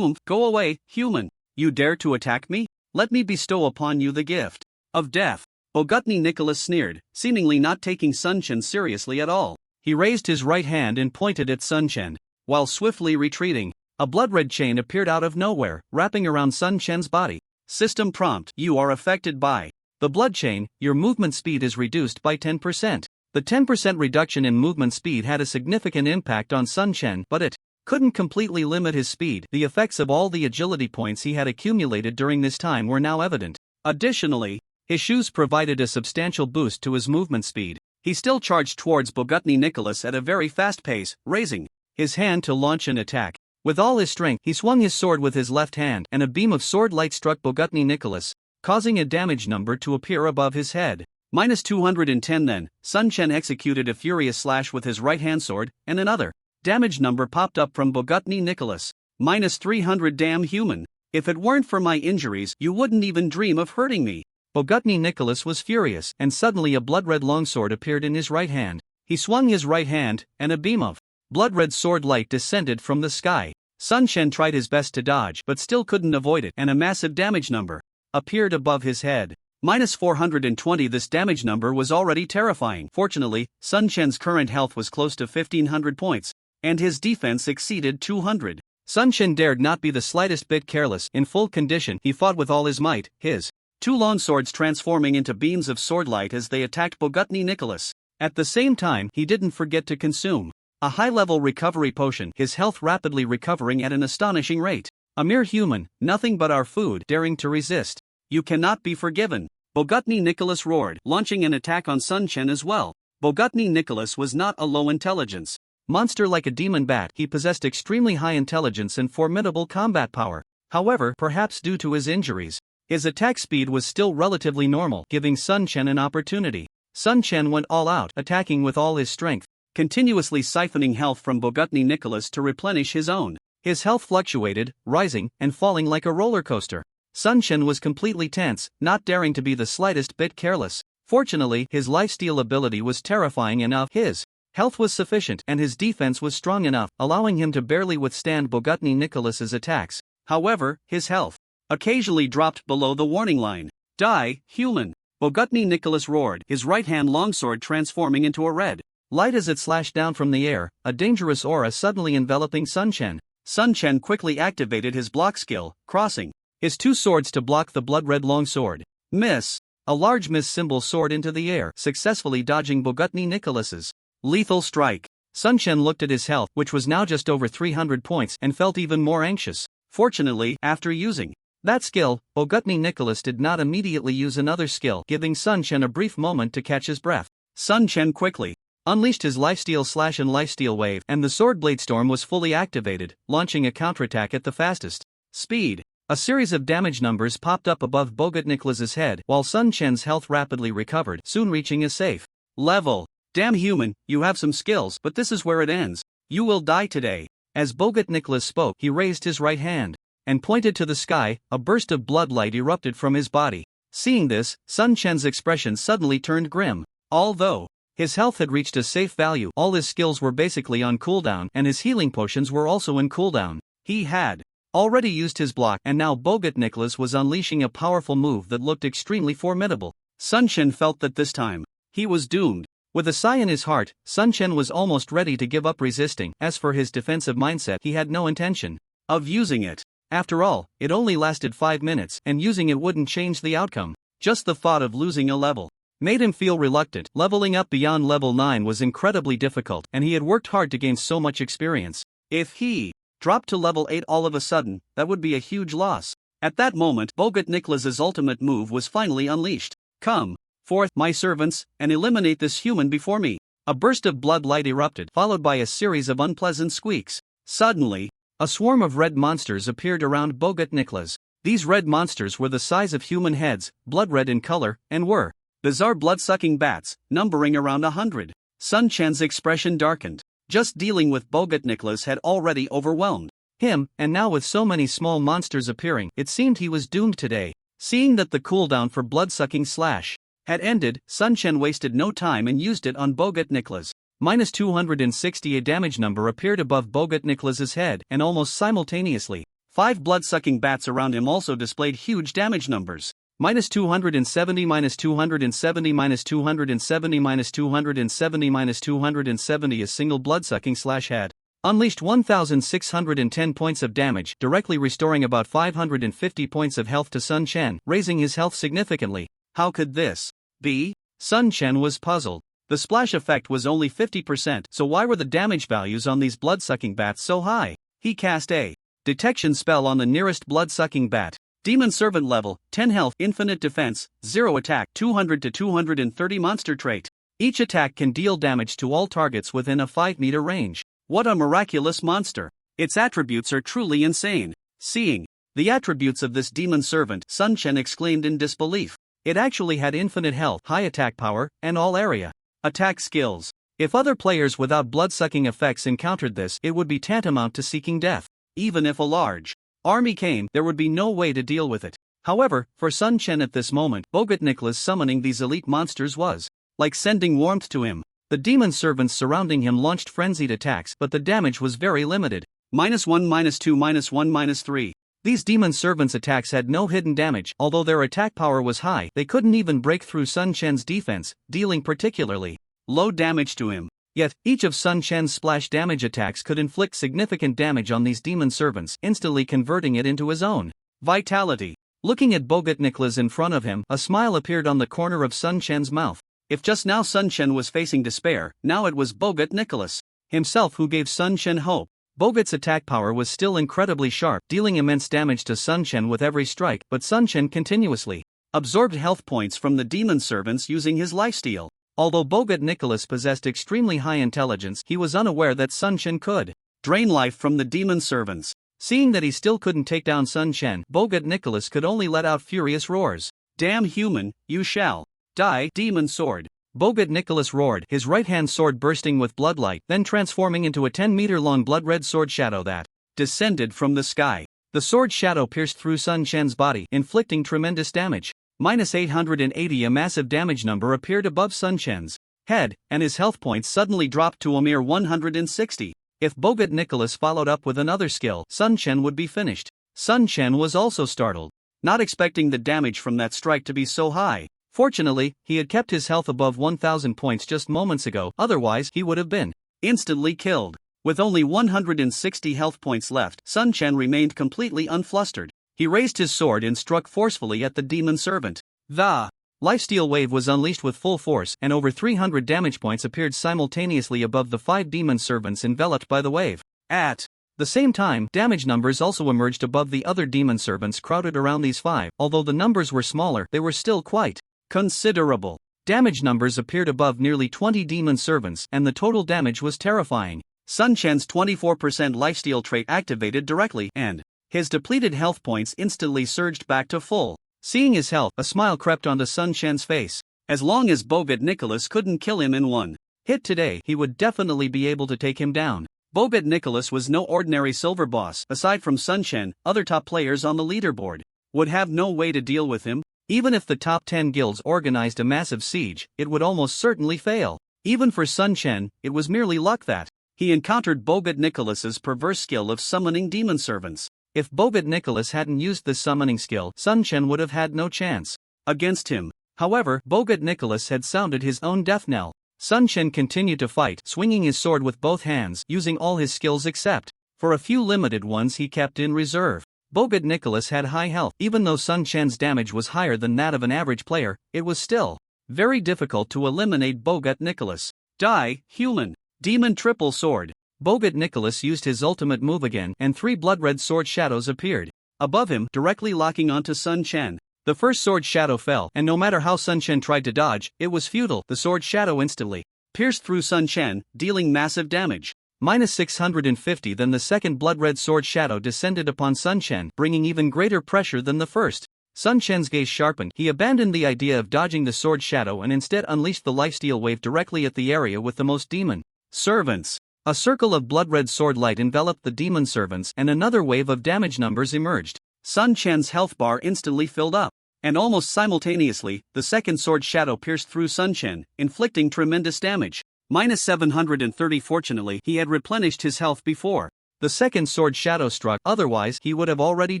S1: Go away, human! You dare to attack me? Let me bestow upon you the gift of death. Bogut Nicholas sneered, seemingly not taking Sun Chen seriously at all. He raised his right hand and pointed at Sun Chen. While swiftly retreating, a blood-red chain appeared out of nowhere, wrapping around Sun Chen's body. System prompt: you are affected by the blood chain, your movement speed is reduced by 10%. The 10% reduction in movement speed had a significant impact on Sun Chen, but it couldn't completely limit his speed. The effects of all the agility points he had accumulated during this time were now evident. Additionally, his shoes provided a substantial boost to his movement speed. He still charged towards Bogut Nicholas at a very fast pace, raising his hand to launch an attack. With all his strength, he swung his sword with his left hand, and a beam of sword light struck Bogut Nicholas, causing a damage number to appear above his head. -210. Then, Sun Chen executed a furious slash with his right-hand sword, and another damage number popped up from Bogut Nicholas. -300. Damn human! If it weren't for my injuries, you wouldn't even dream of hurting me. Bogut Nicholas was furious, and suddenly a blood-red longsword appeared in his right hand. He swung his right hand, and a beam of blood-red sword light descended from the sky. Sun Chen tried his best to dodge, but still couldn't avoid it, and a massive damage number appeared above his head. -420. This damage number was already terrifying. Fortunately, Sun Chen's current health was close to 1500 points, and his defense exceeded 200. Sun Chen dared not be the slightest bit careless. In full condition, he fought with all his might, his two long swords transforming into beams of swordlight as they attacked Bogut Nicholas. At the same time, he didn't forget to consume a high-level recovery potion, his health rapidly recovering at an astonishing rate. A mere human, nothing but our food, daring to resist. You cannot be forgiven. Bogut Nicholas roared, launching an attack on Sun Chen as well. Bogut Nicholas was not a low intelligence monster like a demon bat. He possessed extremely high intelligence and formidable combat power. However, perhaps due to his injuries, his attack speed was still relatively normal, giving Sun Chen an opportunity. Sun Chen went all out, attacking with all his strength, continuously siphoning health from Bogut Nicholas to replenish his own. His health fluctuated, rising and falling like a roller coaster. Sun Chen was completely tense, not daring to be the slightest bit careless. Fortunately, his lifesteal ability was terrifying enough. His health was sufficient, and his defense was strong enough, allowing him to barely withstand Bogut Nicholas's attacks. However, his health occasionally dropped below the warning line. Die, human! Bogut Nicholas roared, his right-hand longsword transforming into a red light as it slashed down from the air, a dangerous aura suddenly enveloping Sun Chen. Sun Chen quickly activated his block skill, crossing his two swords to block the blood-red longsword. Miss! A large miss symbol soared into the air, successfully dodging Bogut Nicholas's lethal strike. Sun Chen looked at his health, which was now just over 300 points, and felt even more anxious. Fortunately, after using that skill, Bogut Nicholas did not immediately use another skill, giving Sun Chen a brief moment to catch his breath. Sun Chen quickly unleashed his lifesteal slash and lifesteal wave, and the sword blade storm was fully activated, launching a counterattack at the fastest speed. A series of damage numbers popped up above Bogut Nicholas's head, while Sun Chen's health rapidly recovered, soon reaching a safe level. Damn human, you have some skills, but this is where it ends. You will die today. As Bogut Nicholas spoke, he raised his right hand and pointed to the sky. A burst of blood light erupted from his body. Seeing this, Sun Chen's expression suddenly turned grim. Although his health had reached a safe value, all his skills were basically on cooldown, and his healing potions were also in cooldown. He had already used his block, and now Bogut Nicholas was unleashing a powerful move that looked extremely formidable. Sun Chen felt that this time he was doomed. With a sigh in his heart, Sun Chen was almost ready to give up resisting. As for his defensive mindset, he had no intention of using it. After all, it only lasted 5 minutes, and using it wouldn't change the outcome.
S2: Just the thought of losing a level made him feel reluctant. Leveling up beyond level 9 was incredibly difficult, and he had worked hard to gain so much experience. If he dropped to level 8 all of a sudden, that would be a huge loss. At that moment, Bogut Nicholas's ultimate move was finally unleashed. Come forth, my servants, and eliminate this human before me. A burst of blood light erupted, followed by a series of unpleasant squeaks. Suddenly, a swarm of red monsters appeared around Bogut Nicholas. These red monsters were the size of human heads, blood red in color, and were bizarre blood-sucking bats, numbering around 100. Sun Chen's expression darkened. Just dealing with Bogut Nicholas had already overwhelmed him, and now with so many small monsters appearing, it seemed he was doomed today. Seeing that the cooldown for blood-sucking slash had ended, Sun Chen wasted no time and used it on Bogut Nicholas. Minus 260. A damage number appeared above Bogut Nicholas's head, and almost simultaneously, 5 blood-sucking bats around him also displayed huge damage numbers. Minus 270, minus 270, minus 270, minus 270, minus 270. A single blood-sucking slash had unleashed 1,610 points of damage, directly restoring about 550 points of health to Sun Chen, raising his health significantly. How could this be? Sun Chen was puzzled. The splash effect was only 50%, so why were the damage values on these blood-sucking bats so high? He cast a detection spell on the nearest blood-sucking bat. Demon Servant level, 10 health, infinite defense, 0 attack, 200 to 230 monster trait. Each attack can deal damage to all targets within a 5-meter range. What a miraculous monster! Its attributes are truly insane. Seeing the attributes of this Demon Servant, Sun Chen exclaimed in disbelief. It actually had infinite health, high attack power, and all area attack skills. If other players without blood-sucking effects encountered this, it would be tantamount to seeking death. Even if a large army came, there would be no way to deal with it. However, for Sun Chen at this moment, Bogut Nicholas summoning these elite monsters was like sending warmth to him. The demon servants surrounding him launched frenzied attacks, but the damage was very limited. -1, -2, -1, -3. These demon servants' attacks had no hidden damage. Although their attack power was high, they couldn't even break through Sun Chen's defense, dealing particularly low damage to him. Yet, each of Sun Chen's splash damage attacks could inflict significant damage on these demon servants, instantly converting it into his own vitality. Looking at Bogut Nicholas in front of him, a smile appeared on the corner of Sun Chen's mouth. If just now Sun Chen was facing despair, now it was Bogut Nicholas himself who gave Sun Chen hope. Bogut's attack power was still incredibly sharp, dealing immense damage to Sun Chen with every strike, but Sun Chen continuously absorbed health points from the demon servants using his lifesteal. Although Bogut Nicholas possessed extremely high intelligence, he was unaware that Sun Chen could drain life from the demon servants. Seeing that he still couldn't take down Sun Chen, Bogut Nicholas could only let out furious roars. "Damn human, you shall die, demon sword!" Bogut Nicholas roared, his right-hand sword bursting with bloodlight, then transforming into a 10-meter-long blood-red sword shadow that descended from the sky. The sword shadow pierced through Sun Chen's body, inflicting tremendous damage. -880. A massive damage number appeared above Sun Chen's head, and his health points suddenly dropped to a mere 160. If Bogut Nicholas followed up with another skill, Sun Chen would be finished. Sun Chen was also startled, not expecting the damage from that strike to be so high. Fortunately, he had kept his health above 1,000 points just moments ago, otherwise he would have been instantly killed. With only 160 health points left, Sun Chen remained completely unflustered. He raised his sword and struck forcefully at the demon servant. The lifesteal wave was unleashed with full force, and over 300 damage points appeared simultaneously above the 5 demon servants enveloped by the wave. At the same time, damage numbers also emerged above the other demon servants crowded around these 5. Although the numbers were smaller, they were still quite considerable. Damage numbers appeared above nearly 20 demon servants, and the total damage was terrifying. Sun Chen's 24% lifesteal trait activated directly, and his depleted health points instantly surged back to full. Seeing his health, a smile crept onto Sun Chen's face. As long as Bogut Nicholas couldn't kill him in one hit today, he would definitely be able to take him down. Bogut Nicholas was no ordinary silver boss. Aside from Sun Chen, other top players on the leaderboard would have no way to deal with him. Even if the top 10 guilds organized a massive siege, it would almost certainly fail. Even for Sun Chen, it was merely luck that he encountered Bogut Nicholas's perverse skill of summoning demon servants. If Bogut Nicholas hadn't used this summoning skill, Sun Chen would have had no chance against him. However, Bogut Nicholas had sounded his own death knell. Sun Chen continued to fight, swinging his sword with both hands, using all his skills except for a few limited ones he kept in reserve.
S1: Bogut Nicholas had high health. Even though Sun Chen's damage was higher than that of an average player, it was still very difficult to eliminate Bogut Nicholas.
S2: Die, human. Demon triple sword.
S1: Bogut Nicholas used his ultimate move again, and 3 blood-red sword shadows appeared
S2: above him, directly locking onto Sun Chen.
S1: The first sword shadow fell, and no matter how Sun Chen tried to dodge, it was futile. The sword shadow instantly
S2: pierced through Sun Chen, dealing massive damage.
S1: Minus 650. Then the second blood-red sword shadow descended upon Sun Chen, bringing even greater pressure than the first. Sun Chen's gaze sharpened. He abandoned the idea of dodging the sword shadow and instead unleashed the lifesteal wave directly at the area with the most demon servants. A circle of blood-red sword light enveloped the demon servants, and another wave of damage numbers emerged.
S2: Sun Chen's health bar instantly filled up, and almost simultaneously, the second sword shadow pierced through Sun Chen, inflicting tremendous damage. Minus 730. Fortunately, he had replenished his health before
S1: the second sword shadow struck, otherwise he would have already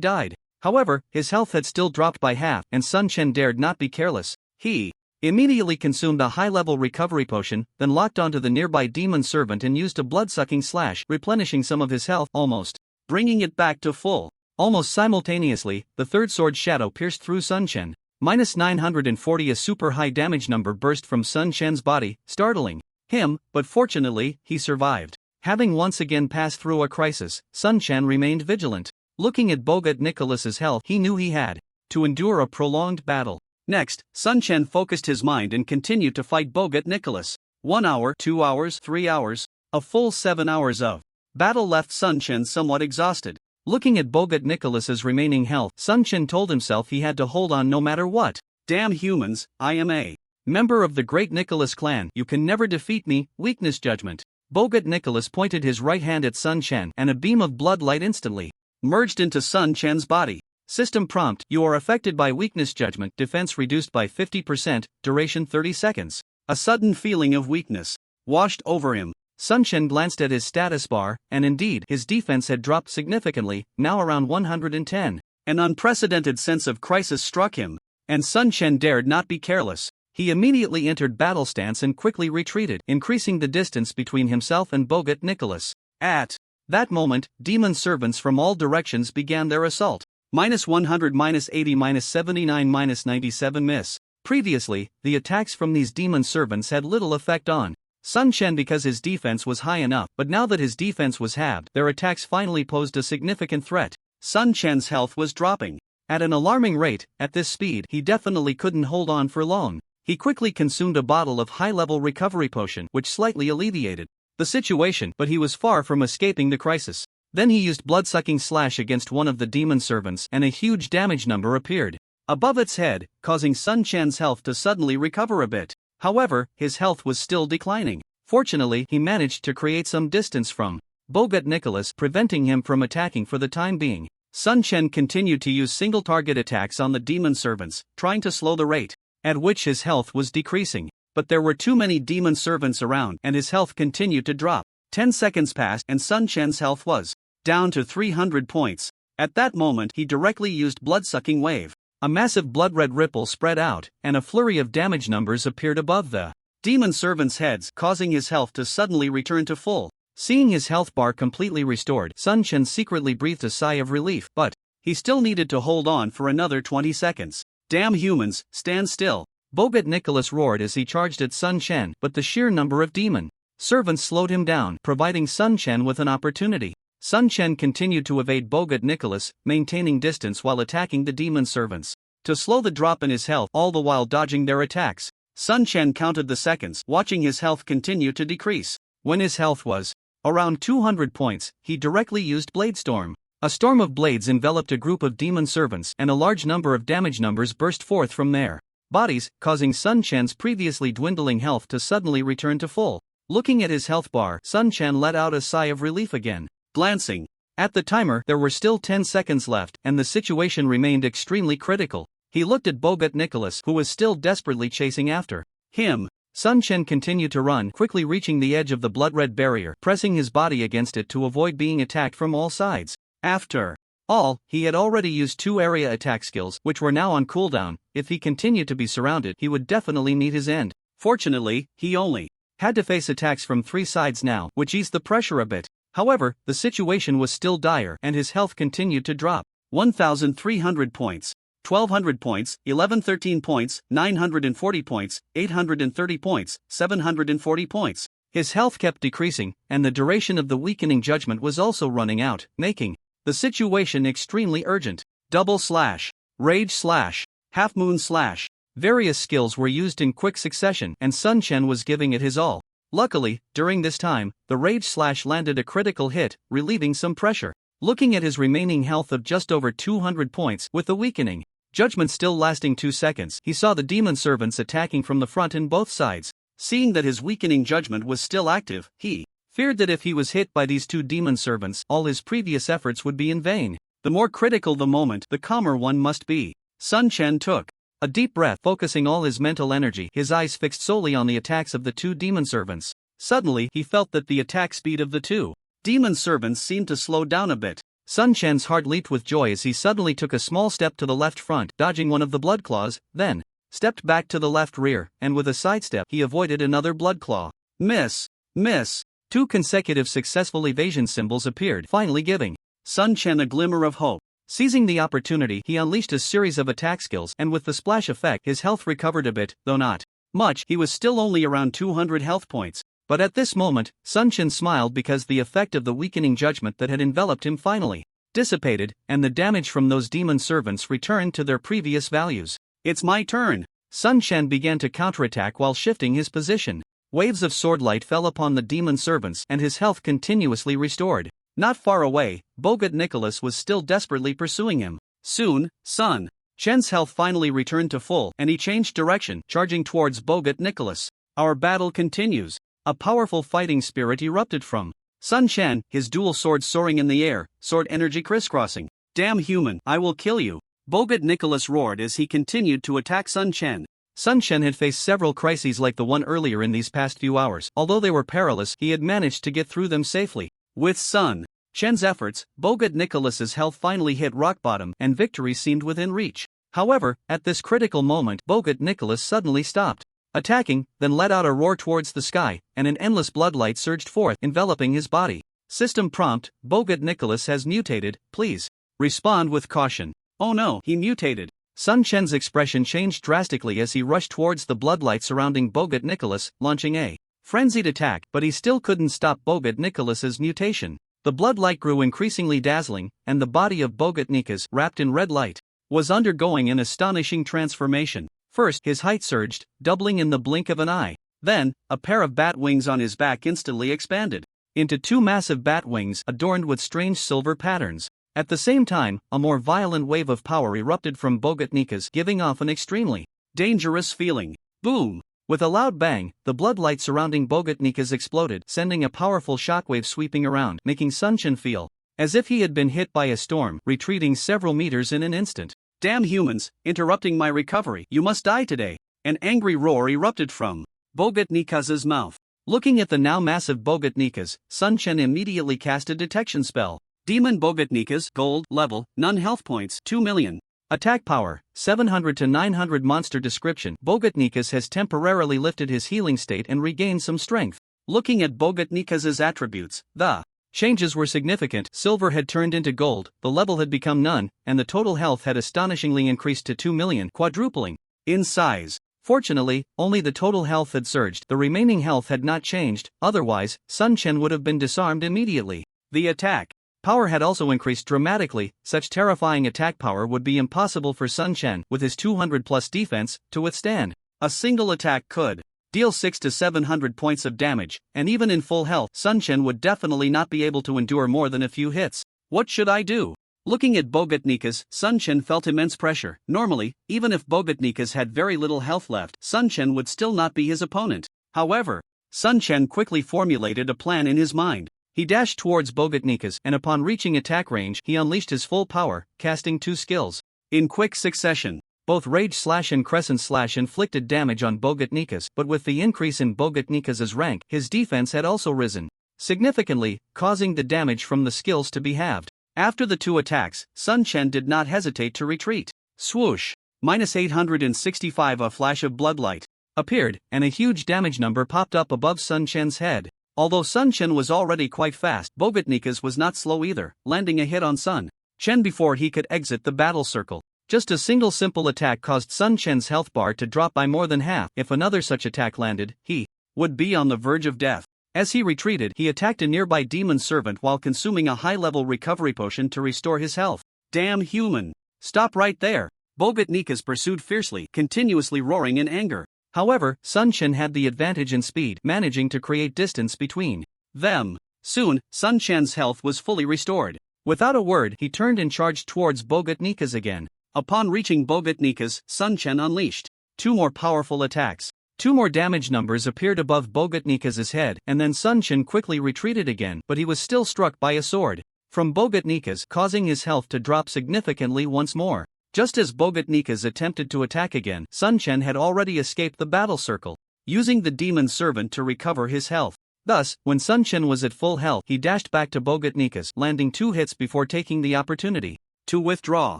S1: died. However, his health had still dropped by half, and Sun Chen dared not be careless. He immediately consumed a high-level recovery potion, then locked onto the nearby demon servant and used a blood-sucking slash, replenishing some of his health, almost
S2: bringing it back to full.
S1: Almost simultaneously, the third sword shadow pierced through Sun Chen. Minus 940. A super high damage number burst from Sun Chen's body, startling him, but fortunately, he survived. Having once again passed through a crisis, Sun Chen remained vigilant. Looking at Bogut Nicholas's health, he knew he had to endure a prolonged battle.
S2: Next, Sun Chen focused his mind and continued to fight Bogut Nicholas. 1 hour, 2 hours, 3 hours, a full 7 hours of battle left Sun Chen somewhat exhausted.
S1: Looking at Bogut Nicholas's remaining health, Sun Chen told himself he had to hold on no matter what.
S2: Damn humans, I am a
S1: member of the great Nicholas clan. You can never defeat me. Weakness judgment. Bogut Nicholas pointed his right hand at Sun Chen, and a beam of blood light instantly
S2: merged into Sun Chen's body.
S1: System prompt: you are affected by weakness judgment. Defense reduced by 50%. Duration 30 seconds.
S2: A sudden feeling of weakness washed over him.
S1: Sun Chen glanced at his status bar, and indeed, his defense had dropped significantly, now around 110.
S2: An unprecedented sense of crisis struck him, and Sun Chen dared not be careless.
S1: He immediately entered battle stance and quickly retreated, increasing the distance between himself and Bogut Nicholas. At that moment, demon servants from all directions began their assault.
S2: Minus 100, minus 80, minus 79, minus 97 miss.
S1: Previously, the attacks from these demon servants had little effect on Sun Chen because his defense was high enough, but now that his defense was halved, their attacks finally posed a significant threat.
S2: Sun Chen's health was dropping
S1: at an alarming rate. At this speed, he definitely couldn't hold on for long. He quickly consumed a bottle of high-level recovery potion, which slightly alleviated the situation, but he was far from escaping the crisis. Then he used blood-sucking slash against one of the demon servants, and a huge damage number appeared above its head, causing Sun Chen's health to suddenly recover a bit. However, his health was still declining. Fortunately, he managed to create some distance from Bogut Nicholas, preventing him from attacking for the time being. Sun Chen continued to use single-target attacks on the demon servants, trying to slow the rate at which his health was decreasing. But there were too many demon servants around, and his health continued to drop. 10 seconds passed, and Sun Chen's health was down to 300 points. At that moment, he directly used blood-sucking wave. A massive blood-red ripple spread out, and a flurry of damage numbers appeared above the demon servants' heads, causing his health to suddenly return to full. Seeing his health bar completely restored, Sun Chen secretly breathed a sigh of relief, but he still needed to hold on for another 20 seconds. Damn humans, stand still. Bogut Nicholas roared as he charged at Sun Chen, but the sheer number of demon servants slowed him down, providing Sun Chen with an opportunity. Sun Chen continued to evade Bogut Nicholas, maintaining distance while attacking the demon servants to slow the drop in his health, all the while dodging their attacks. Sun Chen counted the seconds, watching his health continue to decrease. When his health was around 200 points, he directly used Blade Storm. A storm of blades enveloped a group of demon servants, and a large number of damage numbers burst forth from their bodies, causing Sun Chen's previously dwindling health to suddenly return to full. Looking at his health bar, Sun Chen let out a sigh of relief again. Glancing at the timer, there were still 10 seconds left, and the situation remained extremely critical. He looked at Bogut Nicholas, who was still desperately chasing after him. Sun Chen continued to run, quickly reaching the edge of the blood-red barrier, pressing his body against it to avoid being attacked from all sides. After all, he had already used 2 area attack skills, which were now on cooldown. If he continued to be surrounded, he would definitely meet his end. Fortunately, he only had to face attacks from 3 sides now, which eased the pressure a bit. However, the situation was still dire, and his health continued to drop.
S2: 1,300 points, 1,200 points, 1,113 points, 940 points, 830 points, 740 points.
S1: His health kept decreasing, and the duration of the weakening judgment was also running out, making the situation extremely urgent. Double slash, rage slash, half moon slash. Various skills were used in quick succession, and Sun Chen was giving it his all. Luckily, during this time, the rage slash landed a critical hit, relieving some pressure. Looking at his remaining health of just over 200 points, with the weakening judgment still lasting 2 seconds, he saw the demon servants attacking from the front and both sides. Seeing that his weakening judgment was still active, he feared that if he was hit by these 2 demon servants, all his previous efforts would be in vain. The more critical the moment, the calmer one must be. Sun Chen took a deep breath, focusing all his mental energy, his eyes fixed solely on the attacks of the 2 demon servants. Suddenly, he felt that the attack speed of the 2 demon servants seemed to slow down a bit. Sun Chen's heart leaped with joy as he suddenly took a small step to the left front, dodging one of the blood claws, then stepped back to the left rear, and with a sidestep he avoided another blood claw. Miss! Miss! 2 consecutive successful evasion symbols appeared, finally giving Sun Chen a glimmer of hope. Seizing the opportunity, he unleashed a series of attack skills, and with the splash effect, his health recovered a bit, though not much. He was still only around 200 health points. But at this moment, Sun Chen smiled because the effect of the weakening judgment that had enveloped him finally dissipated, and the damage from those demon servants returned to their previous values. It's my turn! Sun Chen began to counterattack while shifting his position. Waves of swordlight fell upon the demon servants, and his health continuously restored. Not far away, Bogut Nicholas was still desperately pursuing him. Soon, Sun Chen's health finally returned to full, and he changed direction, charging towards Bogut Nicholas. Our battle continues. A powerful fighting spirit erupted from Sun Chen, his dual swords soaring in the air, sword energy crisscrossing. Damn human, I will kill you! Bogut Nicholas roared as he continued to attack Sun Chen. Sun Chen had faced several crises like the one earlier in these past few hours. Although they were perilous, he had managed to get through them safely. With Sun Chen's efforts, Bogut Nicholas's health finally hit rock bottom, and victory seemed within reach. However, at this critical moment, Bogut Nicholas suddenly stopped attacking, then let out a roar towards the sky, and an endless bloodlight surged forth, enveloping his body. System prompt: Bogut Nicholas has mutated, please respond with caution. Oh no, he mutated. Sun Chen's expression changed drastically as he rushed towards the bloodlight surrounding Bogut Nicholas, launching a frenzied attack, but he still couldn't stop Bogut Nicholas's mutation. The bloodlight grew increasingly dazzling, and the body of Bogut Nicholas, wrapped in red light, was undergoing an astonishing transformation. First, his height surged, doubling in the blink of an eye. Then, a pair of bat wings on his back instantly expanded into 2 massive bat wings adorned with strange silver patterns. At the same time, a more violent wave of power erupted from Bogut Nicholas, giving off an extremely dangerous feeling. Boom! With a loud bang, the bloodlight surrounding Bogut Nicholas exploded, sending a powerful shockwave sweeping around, making Sun Chen feel as if he had been hit by a storm, retreating several meters in an instant. Damn humans, interrupting my recovery, you must die today! An angry roar erupted from Bogut Nicholas's mouth. Looking at the now massive Bogut Nicholas, Sun Chen immediately cast a detection spell. Demon Bogut Nicholas, gold, level, none health points, 2 million. Attack power, 700 to 900 monster description. Bogut Nicholas has temporarily lifted his healing state and regained some strength. Looking at Bogut Nicholas's attributes, the changes were significant. Silver had turned into gold, the level had become none, and the total health had astonishingly increased to 2 million, quadrupling in size. Fortunately, only the total health had surged. The remaining health had not changed, otherwise, Sun Chen would have been disarmed immediately. The attack power had also increased dramatically. Such terrifying attack power would be impossible for Sun Chen, with his 200+ defense, to withstand. A single attack could deal 600 to 700 points of damage, and even in full health, Sun Chen would definitely not be able to endure more than a few hits. What should I do? Looking at Bogut Nicholas, Sun Chen felt immense pressure. Normally, even if Bogut Nicholas had very little health left, Sun Chen would still not be his opponent. However, Sun Chen quickly formulated a plan in his mind. He dashed towards Bogut Nicholas, and upon reaching attack range, he unleashed his full power, casting 2 skills in quick succession. Both Rage Slash and Crescent Slash inflicted damage on Bogut Nicholas, but with the increase in Bogut Nicholas's rank, his defense had also risen significantly, causing the damage from the skills to be halved. After the 2 attacks, Sun Chen did not hesitate to retreat. Swoosh! -865. A flash of bloodlight appeared, and a huge damage number popped up above Sun Chen's head. Although Sun Chen was already quite fast, Bogut Nicholas was not slow either, landing a hit on Sun
S2: Chen before he could exit the battle circle. Just a single simple attack caused Sun Chen's health bar to drop by more than half. If another such attack landed, he would be on the verge of death. As he retreated, he attacked a nearby demon servant while consuming a high-level recovery potion to restore his health. Damn human! Stop right there! Bogatnikas pursued fiercely, continuously roaring in anger. However, Sun Chen had the advantage in speed, managing to create distance between them. Soon, Sun Chen's health was fully restored. Without a word, he turned and charged towards Bogatnikas again. Upon reaching Bogatnikas, Sun Chen unleashed 2 more powerful attacks. 2 more damage numbers appeared above Bogatnikas' head, and then Sun Chen quickly retreated again, but he was still struck by a sword from Bogatnikas, causing his health to drop significantly once more. Just as Bogatnikas attempted to attack again, Sun Chen had already escaped the battle circle, using the demon servant to recover his health. Thus, when Sun Chen was at full health, he dashed back to Bogatnikas, landing 2 hits before taking the opportunity to withdraw.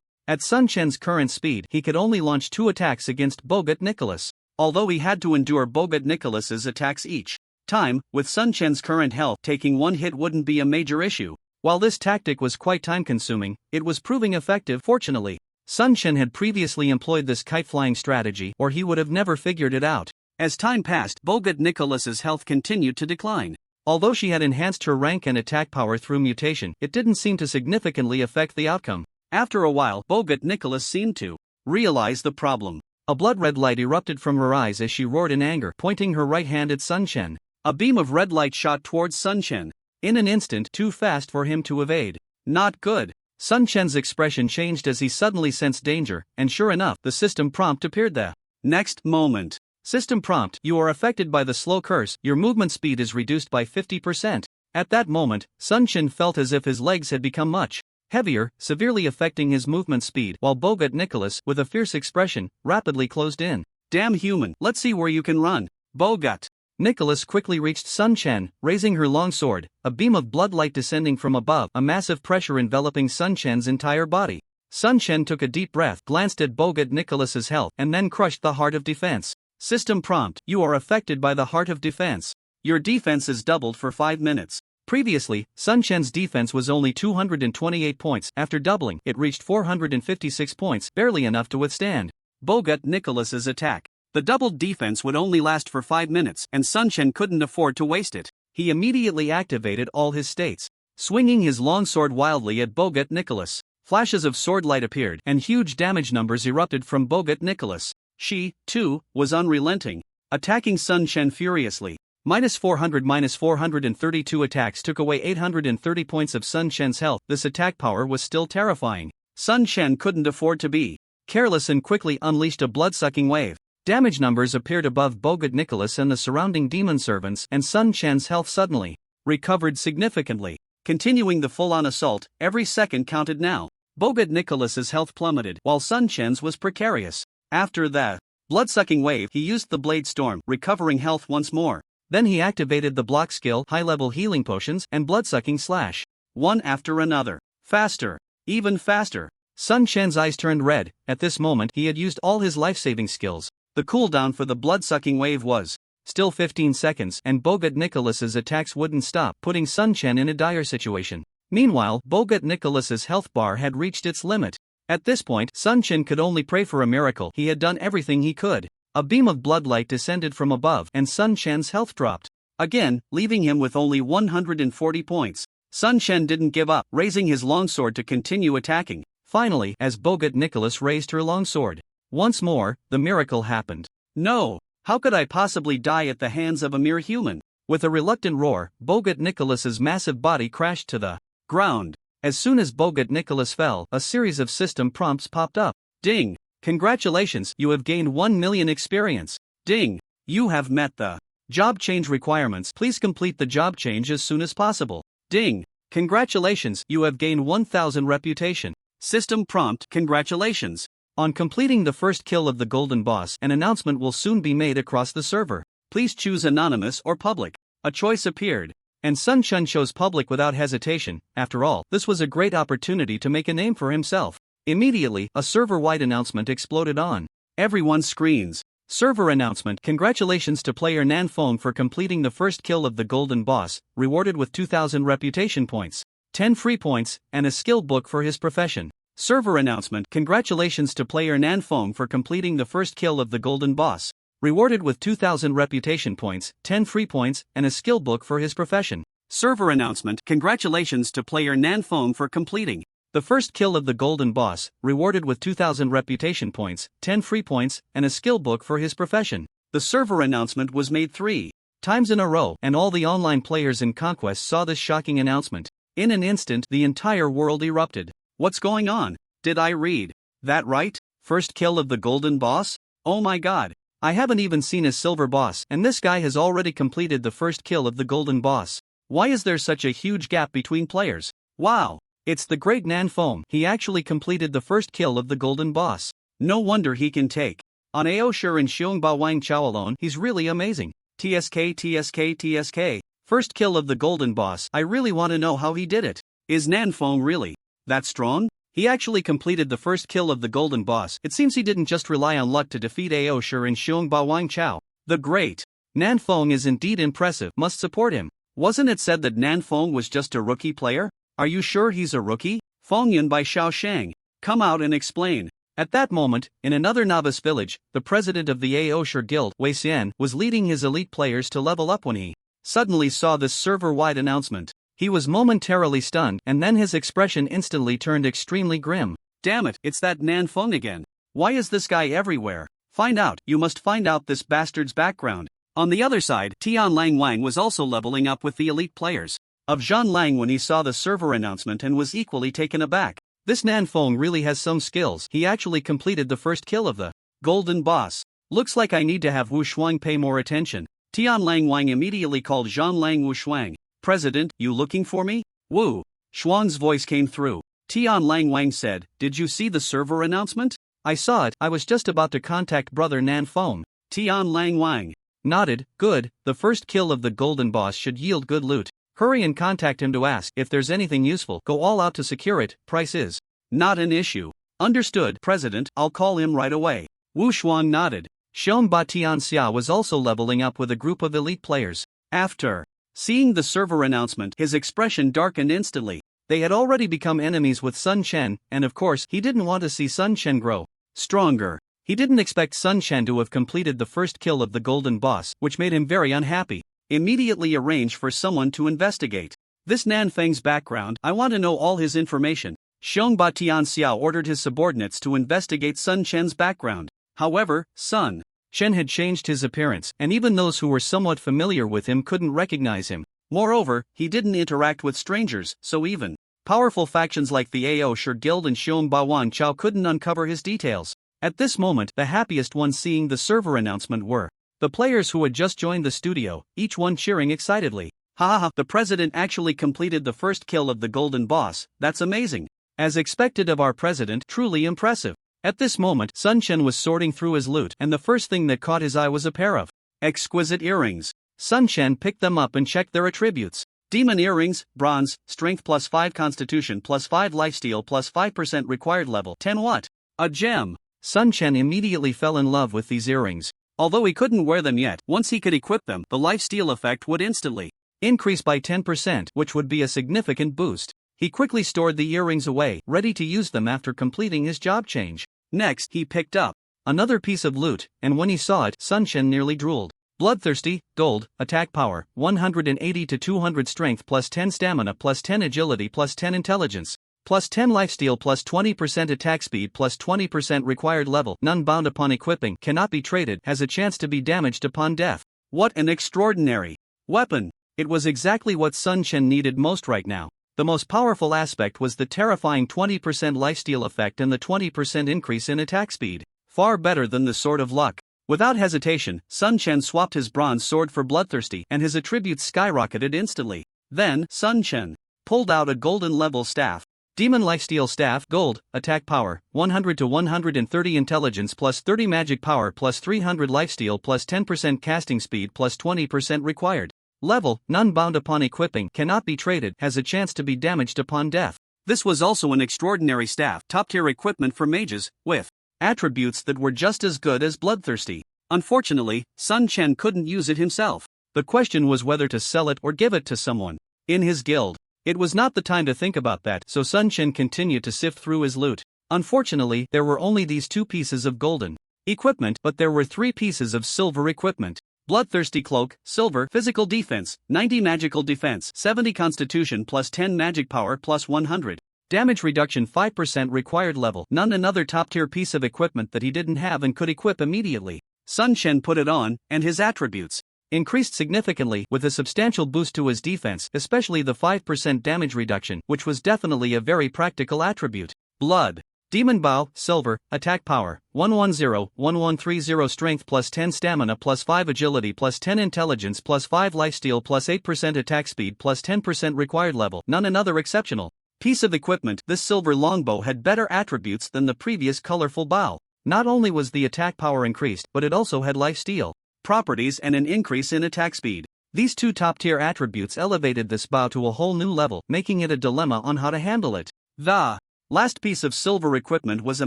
S2: At Sun Chen's current speed, he could only launch 2 attacks against Bogatnikas. Although he had to endure Bogatnikas' attacks each time, with Sun Chen's current health, taking 1 hit wouldn't be a major issue. While this tactic was quite time-consuming, it was proving effective. Fortunately, Sun Chen had previously employed this kite-flying strategy, or he would have never figured it out. As time passed, Bogatnikas' health continued to decline. Although she had enhanced her rank and attack power through mutation, it didn't seem to significantly affect the outcome. After a while, Bogatnikas seemed to realize the problem. A blood-red light erupted from her eyes as she roared in anger, pointing her right hand at Sun Chen. A beam of red light shot towards Sun Chen. In an instant, too fast for him to evade. Not good. Sun Chen's expression changed as he suddenly sensed danger, and sure enough, the system prompt appeared the next moment. System prompt: you are affected by the slow curse, your movement speed is reduced by 50%. At that moment, Sun Chen felt as if his legs had become much heavier, severely affecting his movement speed, while Bogatnikas, with a fierce expression, rapidly closed in. Damn human, let's see where you can run. Bogatnikas quickly reached Sun Chen, raising her long sword, a beam of bloodlight descending from above, a massive pressure enveloping Sun Chen's entire body. Sun Chen took a deep breath, glanced at Bogatnikas' health, and then crushed the Heart of Defense. System prompt: you are affected by the Heart of Defense. Your defense is doubled for 5 minutes. Previously, Sun Chen's defense was only 228 points. After doubling, it reached 456 points, barely enough to withstand Bogatnikas' attack. The doubled defense would only last for 5 minutes, and Sun Chen couldn't afford to waste it. He immediately activated all his states, swinging his long sword wildly at Bogatnikas. Flashes of sword light appeared, and huge damage numbers erupted from Bogatnikas. She, too, was unrelenting, attacking Sun Chen furiously. -432 attacks took away 830 points of Sun Chen's health. This attack power was still terrifying. Sun Chen couldn't afford to be careless and quickly unleashed a blood-sucking wave. Damage numbers appeared above Bogatnikas and the surrounding demon servants, and Sun Chen's health suddenly recovered significantly. Continuing the full-on assault, every second counted now. Bogatnikas' health plummeted, while Sun Chen's was precarious. After the blood-sucking wave, he used the Blade Storm, recovering health once more. Then he activated the block skill, high-level healing potions, and blood-sucking slash. One after another. Faster. Even faster. Sun Chen's eyes turned red. At this moment, he had used all his life-saving skills. The cooldown for the blood-sucking wave was still 15 seconds, and Bogatnikas' attacks wouldn't stop, putting Sun Chen in a dire situation. Meanwhile, Bogatnikas' health bar had reached its limit. At this point, Sun Chen could only pray for a miracle. He had done everything he could. A beam of bloodlight descended from above, and Sun Chen's health dropped again, leaving him with only 140 points. Sun Chen didn't give up, raising his longsword to continue attacking. Finally, as Bogatnikas raised her longsword once more, the miracle happened. No! How could I possibly die at the hands of a mere human? With a reluctant roar, Bogatnikas' massive body crashed to the ground. As soon as Bogatnikas fell, a series of system prompts popped up. Ding! Congratulations, you have gained 1 million experience. Ding! You have met the job change requirements. Please complete the job change as soon as possible. Ding! Congratulations, you have gained 1000 reputation. System prompt: congratulations. On completing the first kill of the Golden Boss, an announcement will soon be made across the server. Please choose anonymous or public. A choice appeared, and Sun Chen chose public without hesitation. After all, this was a great opportunity to make a name for himself. Immediately, a server-wide announcement exploded on everyone's screens. Server announcement: congratulations to player Nanfeng for completing the first kill of the Golden Boss, rewarded with 2000 reputation points.
S1: 10 free points, and a skill book for his profession. Server announcement: congratulations to player Nanfeng for completing the first kill of the golden boss. Rewarded with 2,000 reputation points, 10 free points, and a skill book for his profession.
S2: Server announcement: congratulations to player Nanfeng for completing
S1: the first kill of the golden boss, rewarded with 2,000 reputation points, 10 free points, and a skill book for his profession.
S2: The server announcement was made 3
S1: times in a row, and all the online players in Conquest saw this shocking announcement. In an instant, the entire world erupted.
S2: What's going on? Did I read that right? First kill of the golden boss? Oh my god.
S1: I haven't even seen a silver boss, and this guy has already completed the first kill of the golden boss. Why is there such a huge gap between players? Wow! It's the great Nanfeng. He actually completed the first kill of the golden boss.
S2: No wonder he can take on Aoshur and Xiongba Wang Chao alone. He's really amazing. TSK. First kill of the golden boss. I really want to know how he did it. Is Nanfeng really that strong?
S1: He actually completed the first kill of the golden boss. It seems he didn't just rely on luck to defeat Aoshur and Xiongba Wang Chao.
S2: The great
S1: Nanfeng is indeed impressive. Must support him.
S2: Wasn't it said that Nanfeng was just a rookie player?
S1: Are you sure he's a rookie?
S2: Fengyun by Xiao Shang. Come out and explain.
S1: At that moment, in another novice village, the president of the Aoshur Guild, Wei Xian, was leading his elite players to level up when he suddenly saw this server-wide announcement. He was momentarily stunned, and then his expression instantly turned extremely grim.
S2: Damn it, it's that Nanfeng again. Why is this guy everywhere? Find out. You must find out this bastard's background. On the other side, Tian Lang Wang was also leveling up with the elite players of Zhan Lang when he saw the server announcement and was equally taken aback.
S1: This Nanfeng really has some skills. He actually completed the first kill of the golden boss. Looks like I need to have Wu Shuang pay more attention.
S2: Tian Lang Wang immediately called Zhan Lang Wu Shuang. President, you looking for me? Wu Shuang's voice came through. Tian Lang Wang said, did you see the server announcement?
S1: I saw it. I was just about to contact brother Nanfeng.
S2: Tian Lang Wang
S1: nodded. Good, the first kill of the golden boss should yield good loot. Hurry and contact him to ask if there's anything useful. Go all out to secure it. Price is
S2: not an issue. Understood, President. I'll call him right away. Wu Shuang nodded.
S1: Xiongba Tianxia was also leveling up with a group of elite players.
S2: After seeing the server announcement, his expression darkened instantly.
S1: They had already become enemies with Sun Chen, and of course, he didn't want to see Sun Chen grow stronger. He didn't expect Sun Chen to have completed the first kill of the golden boss, which made him very unhappy.
S2: Immediately arrange for someone to investigate this Nanfeng's background. I want to know all his information. Xiongba Tianxia ordered his subordinates to investigate Sun Chen's background. However, Sun
S1: Chen had changed his appearance, and even those who were somewhat familiar with him couldn't recognize him.
S2: Moreover, he didn't interact with strangers, so even powerful factions like the Aoshur Guild and Xiongba Wang Chao couldn't uncover his details.
S1: At this moment, the happiest ones seeing the server announcement were the players who had just joined the studio, each one cheering excitedly.
S2: Ha, the president actually completed the first kill of the golden boss. That's amazing.
S1: As expected of our president, truly impressive. At this moment, Sun Chen was sorting through his loot, and the first thing that caught his eye was a pair of
S2: exquisite earrings.
S1: Sun Chen picked them up and checked their attributes.
S2: Demon earrings, bronze, strength +5 constitution +5 lifesteal +5% required level 10 what? A gem.
S1: Sun Chen immediately fell in love with these earrings.
S2: Although he couldn't wear them yet, once he could equip them, the lifesteal effect would instantly
S1: increase by 10%, which would be a significant boost. He quickly stored the earrings away, ready to use them after completing his job change.
S2: Next, he picked up
S1: another piece of loot, and when he saw it, Sun Chen nearly drooled. Bloodthirsty, gold, attack power, 180 to 200 strength +10 stamina +10 agility +10 intelligence, +10 lifesteal +20% attack speed +20% required level, none bound upon equipping, cannot be traded, has a chance to be damaged upon death.
S2: What an extraordinary weapon!
S1: It was exactly what Sun Chen needed most right now. The most powerful aspect was the terrifying 20% lifesteal effect and the 20% increase in attack speed. Far better than the Sword of Luck. Without hesitation, Sun Chen swapped his bronze sword for Bloodthirsty, and his attributes skyrocketed instantly. Then, Sun Chen pulled out a golden level staff. Demon Lifesteal Staff, gold, attack power, 100 to 130 intelligence +30 magic power +300 lifesteal +10% casting speed +20% required. Level, none bound upon equipping, cannot be traded, has a chance to be damaged upon death.
S2: This was also an extraordinary staff, top-tier equipment for mages, with attributes that were just as good as Bloodthirsty. Unfortunately, Sun Chen couldn't use it himself.
S1: The question was whether to sell it or give it to someone in his guild. It was not the time to think about that, so Sun Chen continued to sift through his loot. Unfortunately, there were only these 2 pieces of golden equipment, but there were 3 pieces of silver equipment. Bloodthirsty Cloak, silver, physical defense, 90 magical defense, 70 constitution plus 10 magic power plus 100. Damage reduction 5% required level. None another top-tier piece of equipment that he didn't have and could equip immediately. Sun Chen put it on, and his attributes increased significantly with a substantial boost to his defense, especially the 5% damage reduction, which was definitely a very practical attribute. Blood. Demon Bow, silver, attack power, 110-1130 strength plus 10 stamina plus 5 agility plus 10 intelligence plus 5 lifesteal plus 8% attack speed plus 10% required level. None another exceptional piece of equipment. This silver longbow had better attributes than the previous colorful bow. Not only was the attack power increased, but it also had lifesteal properties and an increase in attack speed. These 2 top-tier attributes elevated this bow to a whole new level, making it a dilemma on how to handle it. The last piece of silver equipment was a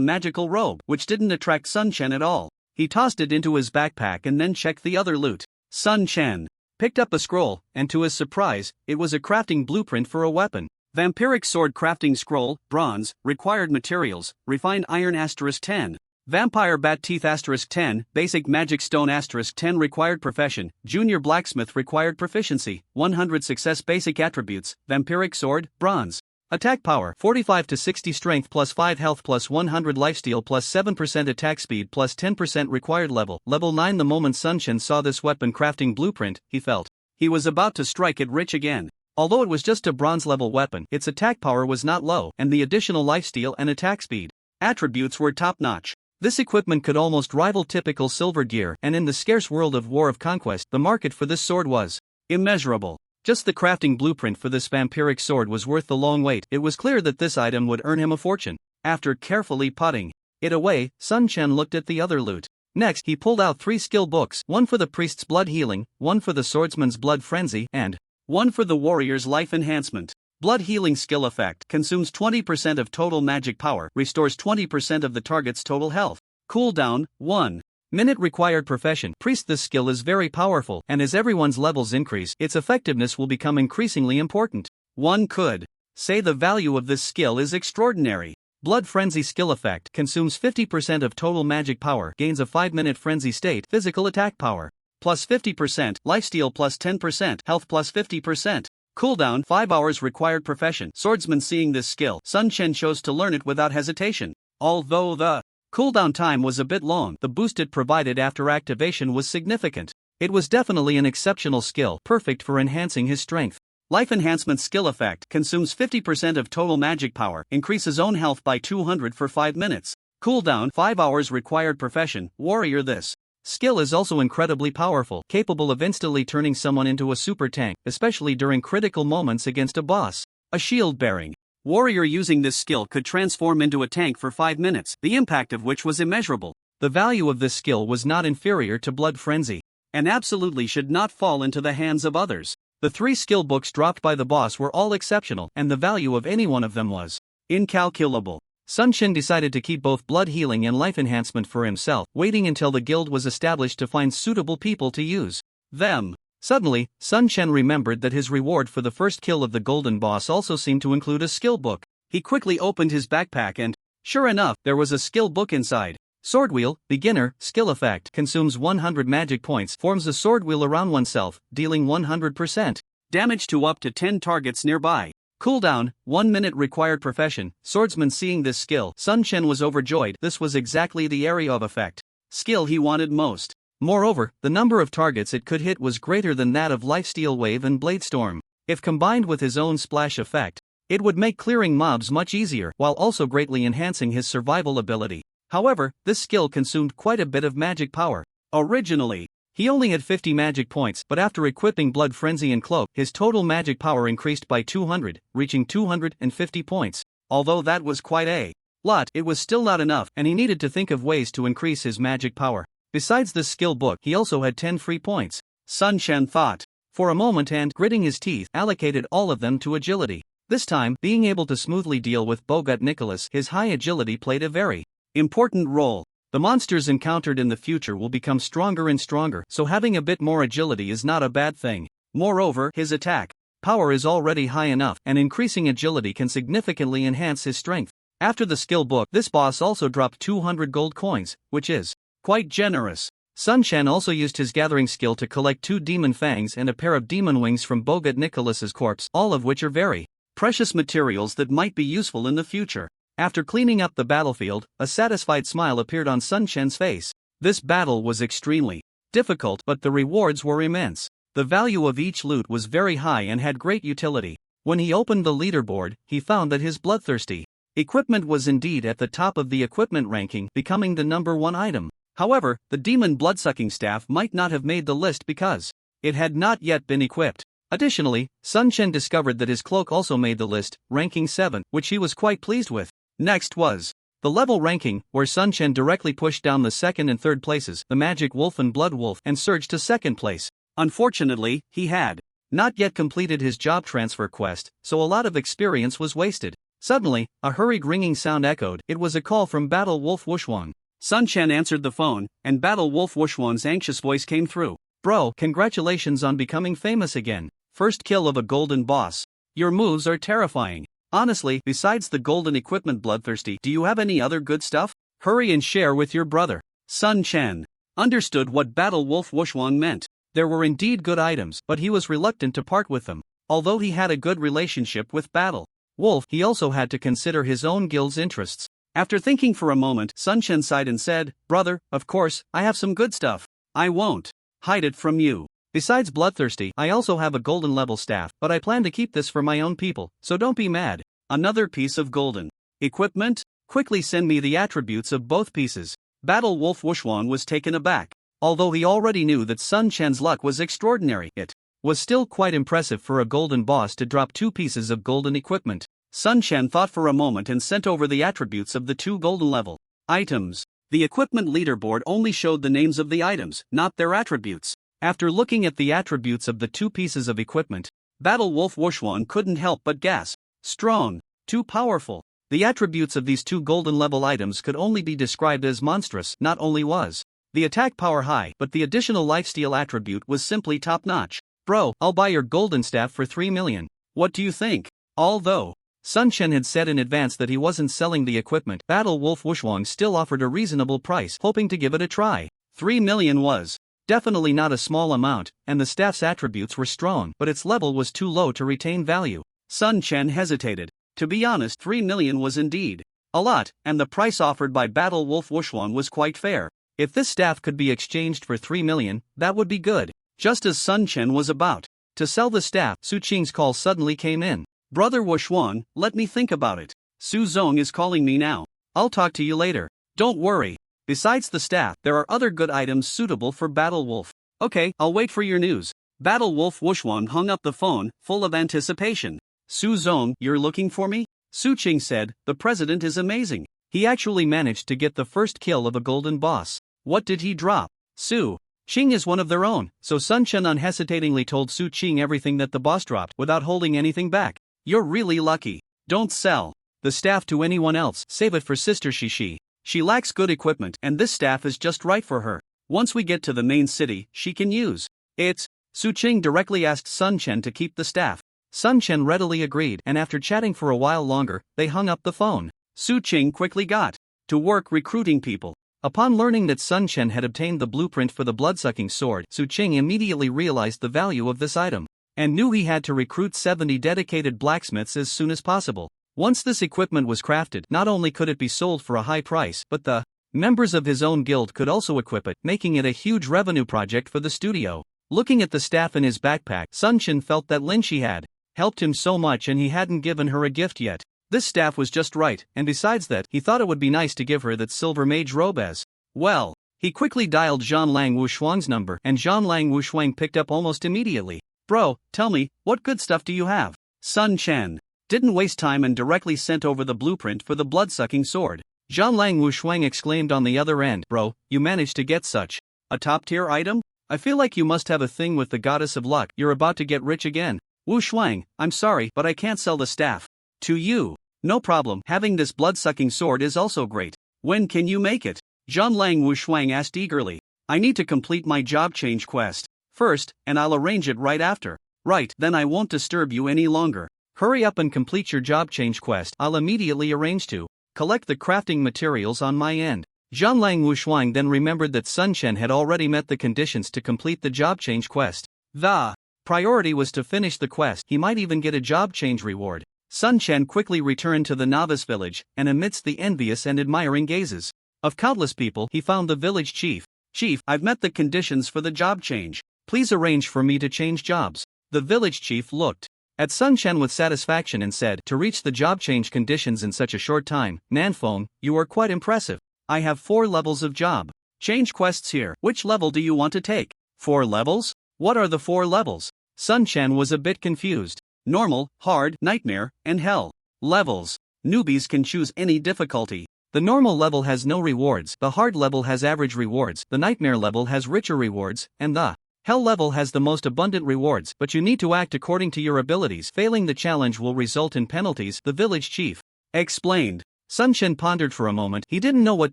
S1: magical robe, which didn't attract Sun Chen at all. He tossed it into his backpack and then checked the other loot. Sun Chen picked up a scroll, and to his surprise, it was a crafting blueprint for a weapon. Vampiric sword crafting scroll, bronze, required materials, refined iron *10. Vampire bat teeth *10, basic magic stone *10 required profession, junior blacksmith required proficiency, 100 success basic attributes, vampiric sword, bronze. Attack power 45 to 60 strength plus 5 health plus 100 lifesteal plus 7% attack speed plus 10% required level. Level 9. The moment Sun Chen saw this weapon crafting blueprint, he felt he was about to strike it rich again. Although it was just a bronze level weapon, its attack power was not low, and the additional lifesteal and attack speed attributes were top notch. This equipment could almost rival typical silver gear, and in the scarce world of War of Conquest, the market for this sword was immeasurable. Just the crafting blueprint for this vampiric sword was worth the long wait. It was clear that this item would earn him a fortune. After carefully putting it away, Sun Chen looked at the other loot. Next, he pulled out 3 skill books, one for the priest's blood healing, one for the swordsman's blood frenzy, and one for the warrior's life enhancement. Blood healing skill effect consumes 20% of total magic power, restores 20% of the target's total health. Cooldown, 1 minute required profession. Priest. This skill is very powerful, and as everyone's levels increase, its effectiveness will become increasingly important. One could say the value of this skill is extraordinary. Blood frenzy skill effect consumes 50% of total magic power, gains a 5-minute frenzy state, physical attack power plus 50%, lifesteal plus 10%, health plus 50%. Cooldown 5 hours required profession. Swordsman. Seeing this skill, Sun Chen chose to learn it without hesitation. Although the cooldown time was a bit long, the boost it provided after activation was significant. It was definitely an exceptional skill, perfect for enhancing his strength. Life enhancement skill effect consumes 50% of total magic power, increases own health by 200 for 5 minutes. Cooldown 5 hours required profession. Warrior. This skill is also incredibly powerful, capable of instantly turning someone into a super tank, especially during critical moments against a boss. A shield-bearing warrior using this skill could transform into a tank for 5 minutes, the impact of which was immeasurable. The value of this skill was not inferior to Blood Frenzy, and absolutely should not fall into the hands of others. The 3 skill books dropped by the boss were all exceptional, and the value of any one of them was incalculable. Sun Chen decided to keep both blood healing and life enhancement for himself, waiting until the guild was established to find suitable people to use them. Suddenly, Sun Chen remembered that his reward for the first kill of the golden boss also seemed to include a skill book. He quickly opened his backpack and, sure enough, there was a skill book inside. Sword wheel, beginner, skill effect, consumes 100 magic points, forms a sword wheel around oneself, dealing 100% damage to up to 10 targets nearby. Cooldown, 1 minute required profession. Swordsman. Seeing this skill, Sun Chen was overjoyed. This was exactly the area of effect skill he wanted most. Moreover, the number of targets it could hit was greater than that of Lifesteal Wave and Bladestorm. If combined with his own splash effect, it would make clearing mobs much easier, while also greatly enhancing his survival ability. However, this skill consumed quite a bit of magic power. Originally, he only had 50 magic points, but after equipping Blood Frenzy and Cloak, his total magic power increased by 200, reaching 250 points. Although that was quite a lot, it was still not enough, and he needed to think of ways to increase his magic power. Besides this skill book, he also had 10 free points. Sun Chen thought for a moment and, gritting his teeth, allocated all of them to agility. This time, being able to smoothly deal with Bogut Nicholas, his high agility played a very important role. The monsters encountered in the future will become stronger and stronger, so having a bit more agility is not a bad thing. Moreover, his attack power is already high enough, and increasing agility can significantly enhance his strength. After the skill book, this boss also dropped 200 gold coins, which is quite generous. Sun Quan also used his gathering skill to collect 2 demon fangs and a pair of demon wings from Bogut Nicholas's corpse, all of which are very precious materials that might be useful in the future. After cleaning up the battlefield, a satisfied smile appeared on Sun Quan's face. This battle was extremely difficult, but the rewards were immense. The value of each loot was very high and had great utility. When he opened the leaderboard, he found that his bloodthirsty equipment was indeed at the top of the equipment ranking, becoming the number 1 item. However, the demon bloodsucking staff might not have made the list because it had not yet been equipped. Additionally, Sun Quan discovered that his cloak also made the list, ranking 7, which he was quite pleased with. Next was the level ranking, where Sun Quan directly pushed down the 2nd and 3rd places, the Magic Wolf and Blood Wolf, and surged to 2nd place. Unfortunately, he had not yet completed his job transfer quest, so a lot of experience was wasted. Suddenly, a hurried ringing sound echoed. It was a call from Battle Wolf Wuxuang. Sun Quan answered the phone, and Battle Wolf Wuxuang's anxious voice came through. Bro, congratulations on becoming famous again. First kill of a golden boss. Your moves are terrifying. Honestly, besides the golden equipment bloodthirsty, do you have any other good stuff? Hurry and share with your brother. Sun Quan understood what Battle Wolf Wuxuang meant. There were indeed good items, but he was reluctant to part with them. Although he had a good relationship with Battle Wolf, he also had to consider his own guild's interests. After thinking for a moment, Sun Quan sighed and said, Brother, of course, I have some good stuff. I won't hide it from you. Besides bloodthirsty, I also have a golden level staff, but I plan to keep this for my own people, so don't be mad. Another piece of golden equipment? Quickly send me the attributes of both pieces. Battle Wolf Wuxuang was taken aback. Although he already knew that Sun Quan's luck was extraordinary, it was still quite impressive for a golden boss to drop 2 pieces of golden equipment. Sun Quan thought for a moment and sent over the attributes of the 2 golden level items. The equipment leaderboard only showed the names of the items, not their attributes. After looking at the attributes of the 2 pieces of equipment, Battle Wolf Wuxuang couldn't help but gasp. Strong. Too powerful. The attributes of these 2 golden level items could only be described as monstrous. Not only was the attack power high, but the additional lifesteal attribute was simply top-notch. Bro, I'll buy your golden staff for 3 million. What do you think? Although Sun Quan had said in advance that he wasn't selling the equipment, Battle Wolf Wuxuang still offered a reasonable price, hoping to give it a try. 3 million was definitely not a small amount, and the staff's attributes were strong, but its level was too low to retain value. Sun Quan hesitated. To be honest, 3 million was indeed a lot, and the price offered by Battle Wolf Wuxuang was quite fair. If this staff could be exchanged for 3 million, that would be good. Just as Sun Quan was about to sell the staff, Su Qing's call suddenly came in. Brother Wuxuang, let me think about it. Su Zong is calling me now. I'll talk to you later. Don't worry. Besides the staff, there are other good items suitable for Battle Wolf. Okay, I'll wait for your news. Battle Wolf Wuxuang hung up the phone, full of anticipation. Su Zong, you're looking for me? Su Qing said, the president is amazing. He actually managed to get the first kill of a golden boss. What did he drop? Su Qing is one of their own, so Sun Quan unhesitatingly told Su Qing everything that the boss dropped without holding anything back. You're really lucky. Don't sell the staff to anyone else, save it for Sister Shishi. She lacks good equipment, and this staff is just right for her. Once we get to the main city, she can use it. Su Qing directly asked Sun Quan to keep the staff. Sun Quan readily agreed, and after chatting for a while longer, they hung up the phone. Su Qing quickly got to work recruiting people. Upon learning that Sun Quan had obtained the blueprint for the bloodsucking sword, Su Qing immediately realized the value of this item, and knew he had to recruit 70 dedicated blacksmiths as soon as possible. Once this equipment was crafted, not only could it be sold for a high price, but the members of his own guild could also equip it, making it a huge revenue project for the studio. Looking at the staff in his backpack, Sun Quan felt that Lin Shi had helped him so much and he hadn't given her a gift yet. This staff was just right, and besides that, he thought it would be nice to give her that silver mage robe as well. He quickly dialed Zhang Lang Wuxuang's number, and Zhang Lang Wuxuang picked up almost immediately. Bro, tell me, what good stuff do you have? Sun Quan didn't waste time and directly sent over the blueprint for the blood-sucking sword. Zhang Lang Wuxuang exclaimed on the other end, Bro, you managed to get such a top-tier item? I feel like you must have a thing with the goddess of luck. You're about to get rich again. Wuxuang, I'm sorry, but I can't sell the staff to you. No problem, having this blood-sucking sword is also great. When can you make it? Zhang Lang Wuxuang asked eagerly. I need to complete my job change quest first, and I'll arrange it right after.
S2: Right, then I won't disturb you any longer. Hurry up and complete your job change quest. I'll immediately arrange to collect the crafting materials on my end. Zhang Wushuang then remembered that Sun Chen had already met the conditions to complete the job change quest. The priority was to finish the quest. He might even get a job change reward. Sun Chen quickly returned to the novice village, and amidst the envious and admiring gazes of countless people, he found the village chief. Chief, I've met the conditions for the job change. Please arrange for me to change jobs. The village chief looked at Sun Chen with satisfaction and said, to reach the job change conditions in such a short time, Nanfeng, you are quite impressive. I have 4 levels of job change quests here. Which level do you want to take? 4 levels? What are the 4 levels? Sun Chen was a bit confused. Normal, hard, nightmare, and hell. Levels. Newbies can choose any difficulty. The normal level has no rewards, the hard level has average rewards, the nightmare level has richer rewards, and the hell level has the most abundant rewards, but you need to act according to your abilities. Failing the challenge will result in penalties, the village chief explained. Sun Chen pondered for a moment. He didn't know what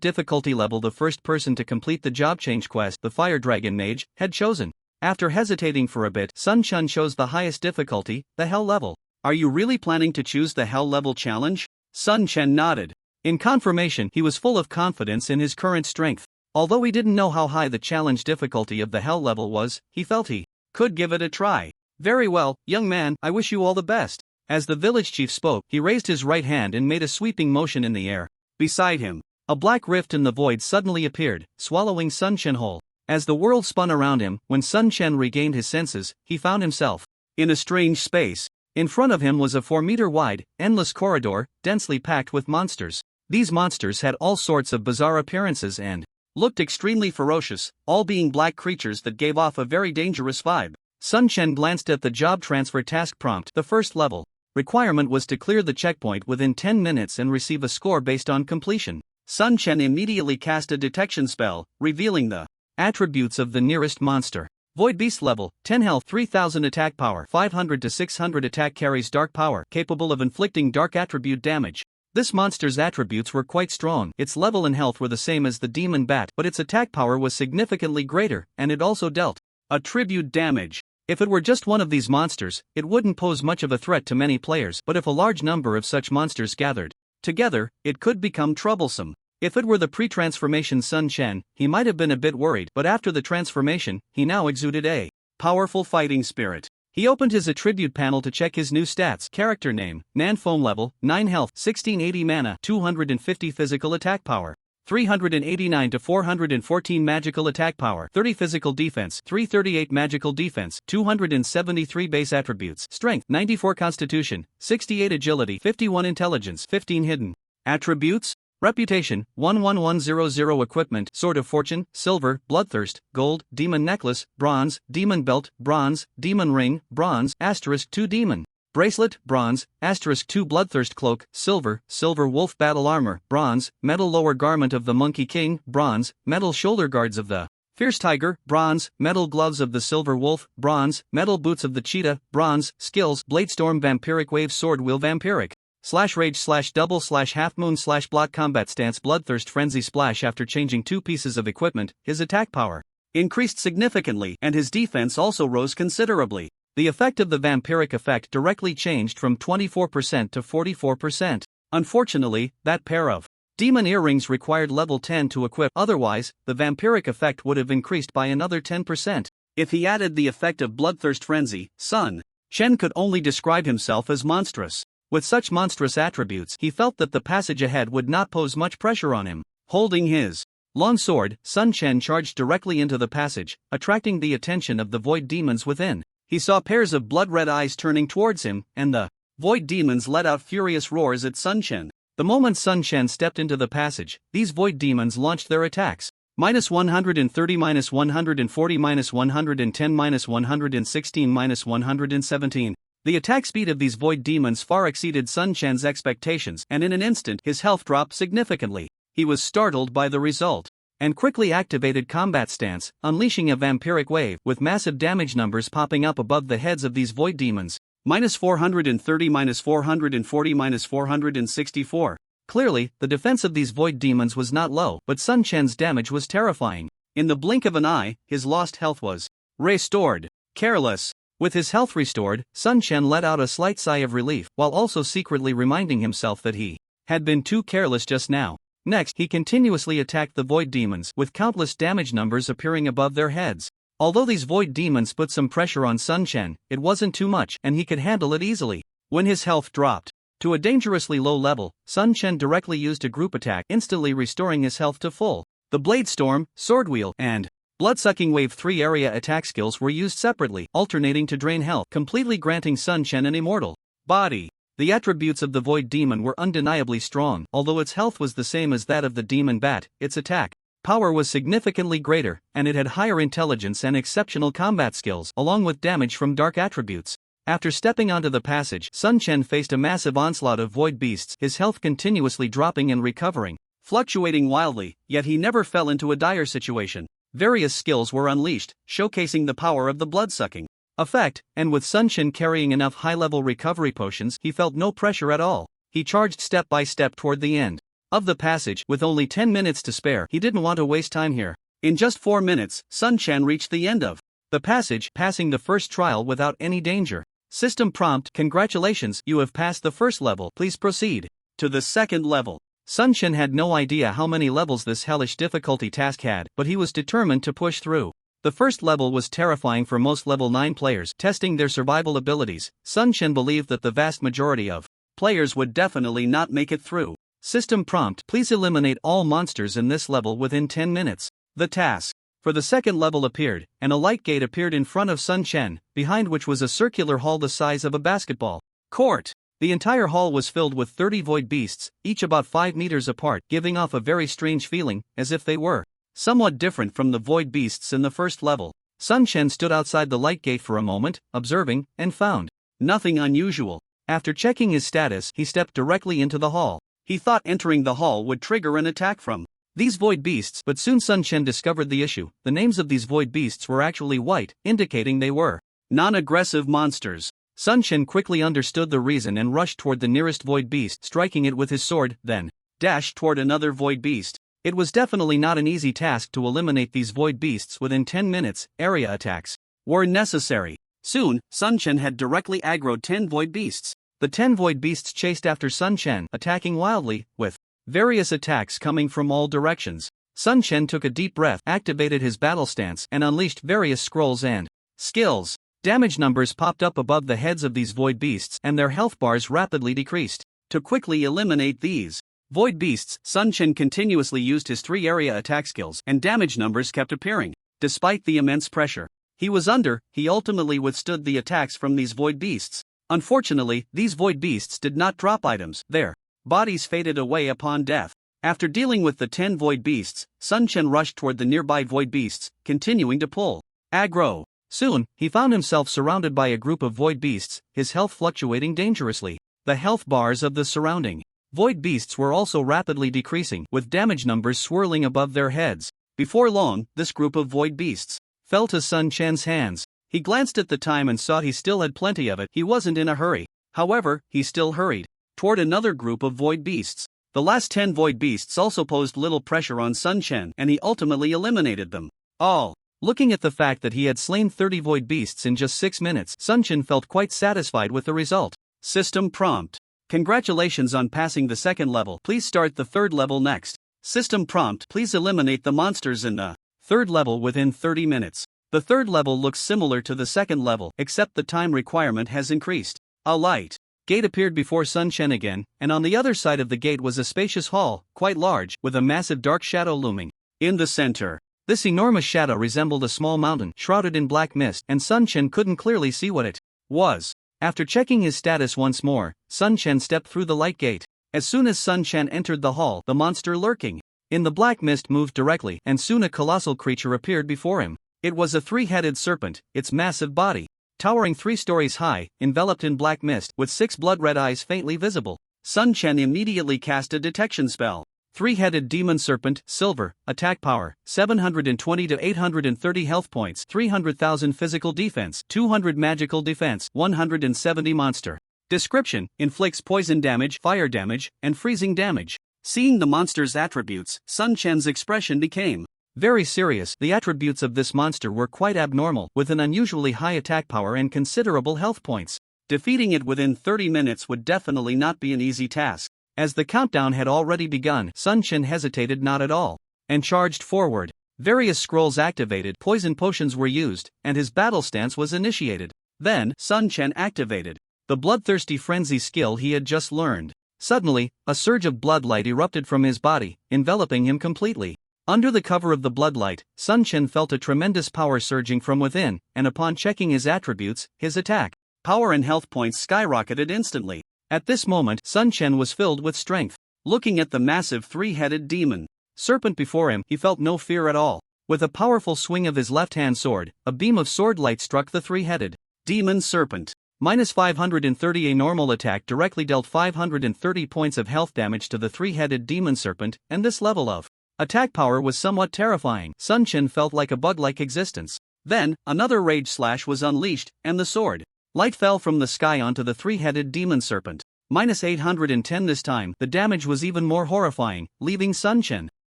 S2: difficulty level the first person to complete the job change quest, the Fire Dragon Mage, had chosen. After hesitating for a bit, Sun Chen chose the highest difficulty, the hell level. Are you really planning to choose the hell level challenge? Sun Chen nodded. In confirmation, he was full of confidence in his current strength. Although he didn't know how high the challenge difficulty of the hell level was, he felt he could give it a try. Very well, young man, I wish you all the best. As the village chief spoke, he raised his right hand and made a sweeping motion in the air. Beside him, a black rift in the void suddenly appeared, swallowing Sun Chen whole. As the world spun around him, when Sun Chen regained his senses, he found himself in a strange space. In front of him was a 4-meter-wide, endless corridor, densely packed with monsters. These monsters had all sorts of bizarre appearances and looked extremely ferocious, all being black creatures that gave off a very dangerous vibe. Sun Chen glanced at the job transfer task prompt. The first level requirement was to clear the checkpoint within 10 minutes and receive a score based on completion. Sun Chen immediately cast a detection spell, revealing the attributes of the nearest monster. Void Beast level, 10 health, 3000 attack power, 500 to 600 attack, carries dark power, capable of inflicting dark attribute damage. This monster's attributes were quite strong. Its level and health were the same as the demon bat, but its attack power was significantly greater, and it also dealt attribute damage. If it were just one of these monsters, it wouldn't pose much of a threat to many players, but if a large number of such monsters gathered together, it could become troublesome. If it were the pre-transformation Sun Chen, he might have been a bit worried, but after the transformation, he now exuded a powerful fighting spirit. He opened his attribute panel to check his new stats. Character name, Nanfeng level, 9 health, 1680 mana, 250 physical attack power, 389 to 414 magical attack power, 30 physical defense, 338 magical defense, 273 base attributes, strength, 94 constitution, 68 agility, 51 intelligence, 15 hidden attributes. Reputation, 11100. Equipment, Sword of Fortune, Silver, Bloodthirst, Gold, Demon Necklace, Bronze, Demon Belt, Bronze, Demon Ring, Bronze, *2 Demon Bracelet, Bronze, *2 Bloodthirst Cloak, Silver, Silver Wolf Battle Armor, Bronze, Metal Lower Garment of the Monkey King, Bronze, Metal Shoulder Guards of the Fierce Tiger, Bronze, Metal Gloves of the Silver Wolf, Bronze, Metal Boots of the Cheetah, Bronze, Skills, Bladestorm Vampiric Wave Sword Wheel Vampiric /rage /double /half moon /block combat stance bloodthirst frenzy splash. After changing 2 pieces of equipment, his attack power increased significantly and his defense also rose considerably. The effect of the vampiric effect directly changed from 24% to 44%. Unfortunately, that pair of demon earrings required level 10 to equip, otherwise, the vampiric effect would have increased by another 10%. If he added the effect of bloodthirst frenzy, Sun Chen could only describe himself as monstrous. With such monstrous attributes, he felt that the passage ahead would not pose much pressure on him. Holding his long sword, Sun Chen charged directly into the passage, attracting the attention of the void demons within. He saw pairs of blood-red eyes turning towards him, and the void demons let out furious roars at Sun Chen. The moment Sun Chen stepped into the passage, these void demons launched their attacks. -130, -140, -110, -116, -117. The attack speed of these void demons far exceeded Sun Chen's expectations, and in an instant his health dropped significantly. He was startled by the result, and quickly activated combat stance, unleashing a vampiric wave, with massive damage numbers popping up above the heads of these void demons. -430, -440, -464. Clearly, the defense of these void demons was not low, but Sun Chen's damage was terrifying. In the blink of an eye, his lost health was restored. Careless.
S1: With his health restored, Sun Chen let out a slight sigh of relief while also secretly reminding himself that he had been too careless just now. Next, he continuously attacked the void demons with countless damage numbers appearing above their heads. Although these void demons put some pressure on Sun Chen, it wasn't too much and he could handle it easily. When his health dropped to a dangerously low level, Sun Chen directly used a group attack, instantly restoring his health to full. The Blade Storm, Sword Wheel, and Bloodsucking Wave 3 area attack skills were used separately, alternating to drain health, completely granting Sun Chen an immortal body. The attributes of the Void Demon were undeniably strong. Although its health was the same as that of the Demon Bat, its attack power was significantly greater, and it had higher intelligence and exceptional combat skills, along with damage from dark attributes. After stepping onto the passage, Sun Chen faced a massive onslaught of void beasts, his health continuously dropping and recovering, fluctuating wildly, yet he never fell into a dire situation. Various skills were unleashed, showcasing the power of the blood-sucking effect, and with Sun Chen carrying enough high-level recovery potions, he felt no pressure at all. He charged step by step toward the end of the passage, with only 10 minutes to spare. He didn't want to waste time here. In just 4 minutes, Sun Chen reached the end of the passage, passing the first trial without any danger. System prompt: congratulations, you have passed the first level, please proceed to the second level. Sun Chen had no idea how many levels this hellish difficulty task had, but he was determined to push through. The first level was terrifying for most level 9 players, testing their survival abilities. Sun Chen believed that the vast majority of players would definitely not make it through. System prompt: please eliminate all monsters in this level within 10 minutes. The task for the second level appeared, and a light gate appeared in front of Sun Chen, behind which was a circular hall the size of a basketball court. The entire hall was filled with 30 void beasts, each about 5 meters apart, giving off a very strange feeling, as if they were somewhat different from the void beasts in the first level. Sun Chen stood outside the light gate for a moment, observing, and found nothing unusual. After checking his status, he stepped directly into the hall. He thought entering the hall would trigger an attack from these void beasts, but soon Sun Chen discovered the issue. The names of these void beasts were actually white, indicating they were non-aggressive monsters. Sun Chen quickly understood the reason and rushed toward the nearest void beast, striking it with his sword, then dashed toward another void beast. It was definitely not an easy task to eliminate these void beasts within 10 minutes. Area attacks were necessary. Soon, Sun Chen had directly aggroed 10 void beasts. The 10 void beasts chased after Sun Chen, attacking wildly, with various attacks coming from all directions. Sun Chen took a deep breath, activated his battle stance, and unleashed various scrolls and skills. Damage numbers popped up above the heads of these void beasts, and their health bars rapidly decreased. To quickly eliminate these void beasts, Sun Chen continuously used his 3 area attack skills, and damage numbers kept appearing. Despite the immense pressure he ultimately withstood the attacks from these void beasts. Unfortunately, these void beasts did not drop items. Their bodies faded away upon death. After dealing with the 10 void beasts, Sun Chen rushed toward the nearby void beasts, continuing to pull aggro. Soon, he found himself surrounded by a group of void beasts, his health fluctuating dangerously. The health bars of the surrounding void beasts were also rapidly decreasing, with damage numbers swirling above their heads. Before long, this group of void beasts fell to Sun Chen's hands. He glanced at the time and saw he still had plenty of it. He wasn't in a hurry. However, he still hurried toward another group of void beasts. The last 10 void beasts also posed little pressure on Sun Chen, and he ultimately eliminated them all. Looking at the fact that he had slain 30 void beasts in just 6 minutes, Sun Chen felt quite satisfied with the result. System prompt: congratulations on passing the second level. Please start the third level next. System prompt: please eliminate the monsters in the third level within 30 minutes. The third level looks similar to the second level, except the time requirement has increased. A light gate appeared before Sun Chen again, and on the other side of the gate was a spacious hall, quite large, with a massive dark shadow looming in the center. This enormous shadow resembled a small mountain, shrouded in black mist, and Sun Chen couldn't clearly see what it was. After checking his status once more, Sun Chen stepped through the light gate. As soon as Sun Chen entered the hall, the monster lurking in the black mist moved directly, and soon a colossal creature appeared before him. It was a 3-headed serpent, its massive body towering 3 stories high, enveloped in black mist, with 6 blood-red eyes faintly visible. Sun Chen immediately cast a detection spell. 3-headed demon serpent, silver, attack power, 720 to 830 health points, 300,000 physical defense, 200 magical defense, 170 monster. Description: inflicts poison damage, fire damage, and freezing damage. Seeing the monster's attributes, Sun Chen's expression became Very serious. The attributes of this monster were quite abnormal, with an unusually high attack power and considerable health points.
S2: Defeating it within 30 minutes would definitely not be an easy task.
S1: As the countdown had already begun, Sun Chen hesitated not at all, and charged forward. Various scrolls activated, poison potions were used, and his battle stance was initiated.
S2: Then, Sun Chen activated
S1: the bloodthirsty frenzy skill he had just learned. Suddenly, a surge of bloodlight erupted from his body, enveloping him completely. Under the cover of the bloodlight, Sun Chen felt a tremendous power surging from within, and upon checking his attributes, his attack,
S2: power and health points skyrocketed instantly.
S1: At this moment, Sun Chen was filled with strength.
S2: Looking at the massive three-headed demon
S1: serpent before him, he felt no fear at all. With a powerful swing of his left-hand sword, a beam of sword light struck the three-headed
S2: demon serpent.
S1: -530. A normal attack directly dealt 530 points of health damage to the three-headed demon serpent, and this level of attack power was somewhat terrifying. Sun Chen felt like a bug-like existence.
S2: Then, another rage slash was unleashed, and the sword
S1: light fell from the sky onto the three-headed demon serpent. -810 this time. The damage was even more horrifying, leaving Sun Chen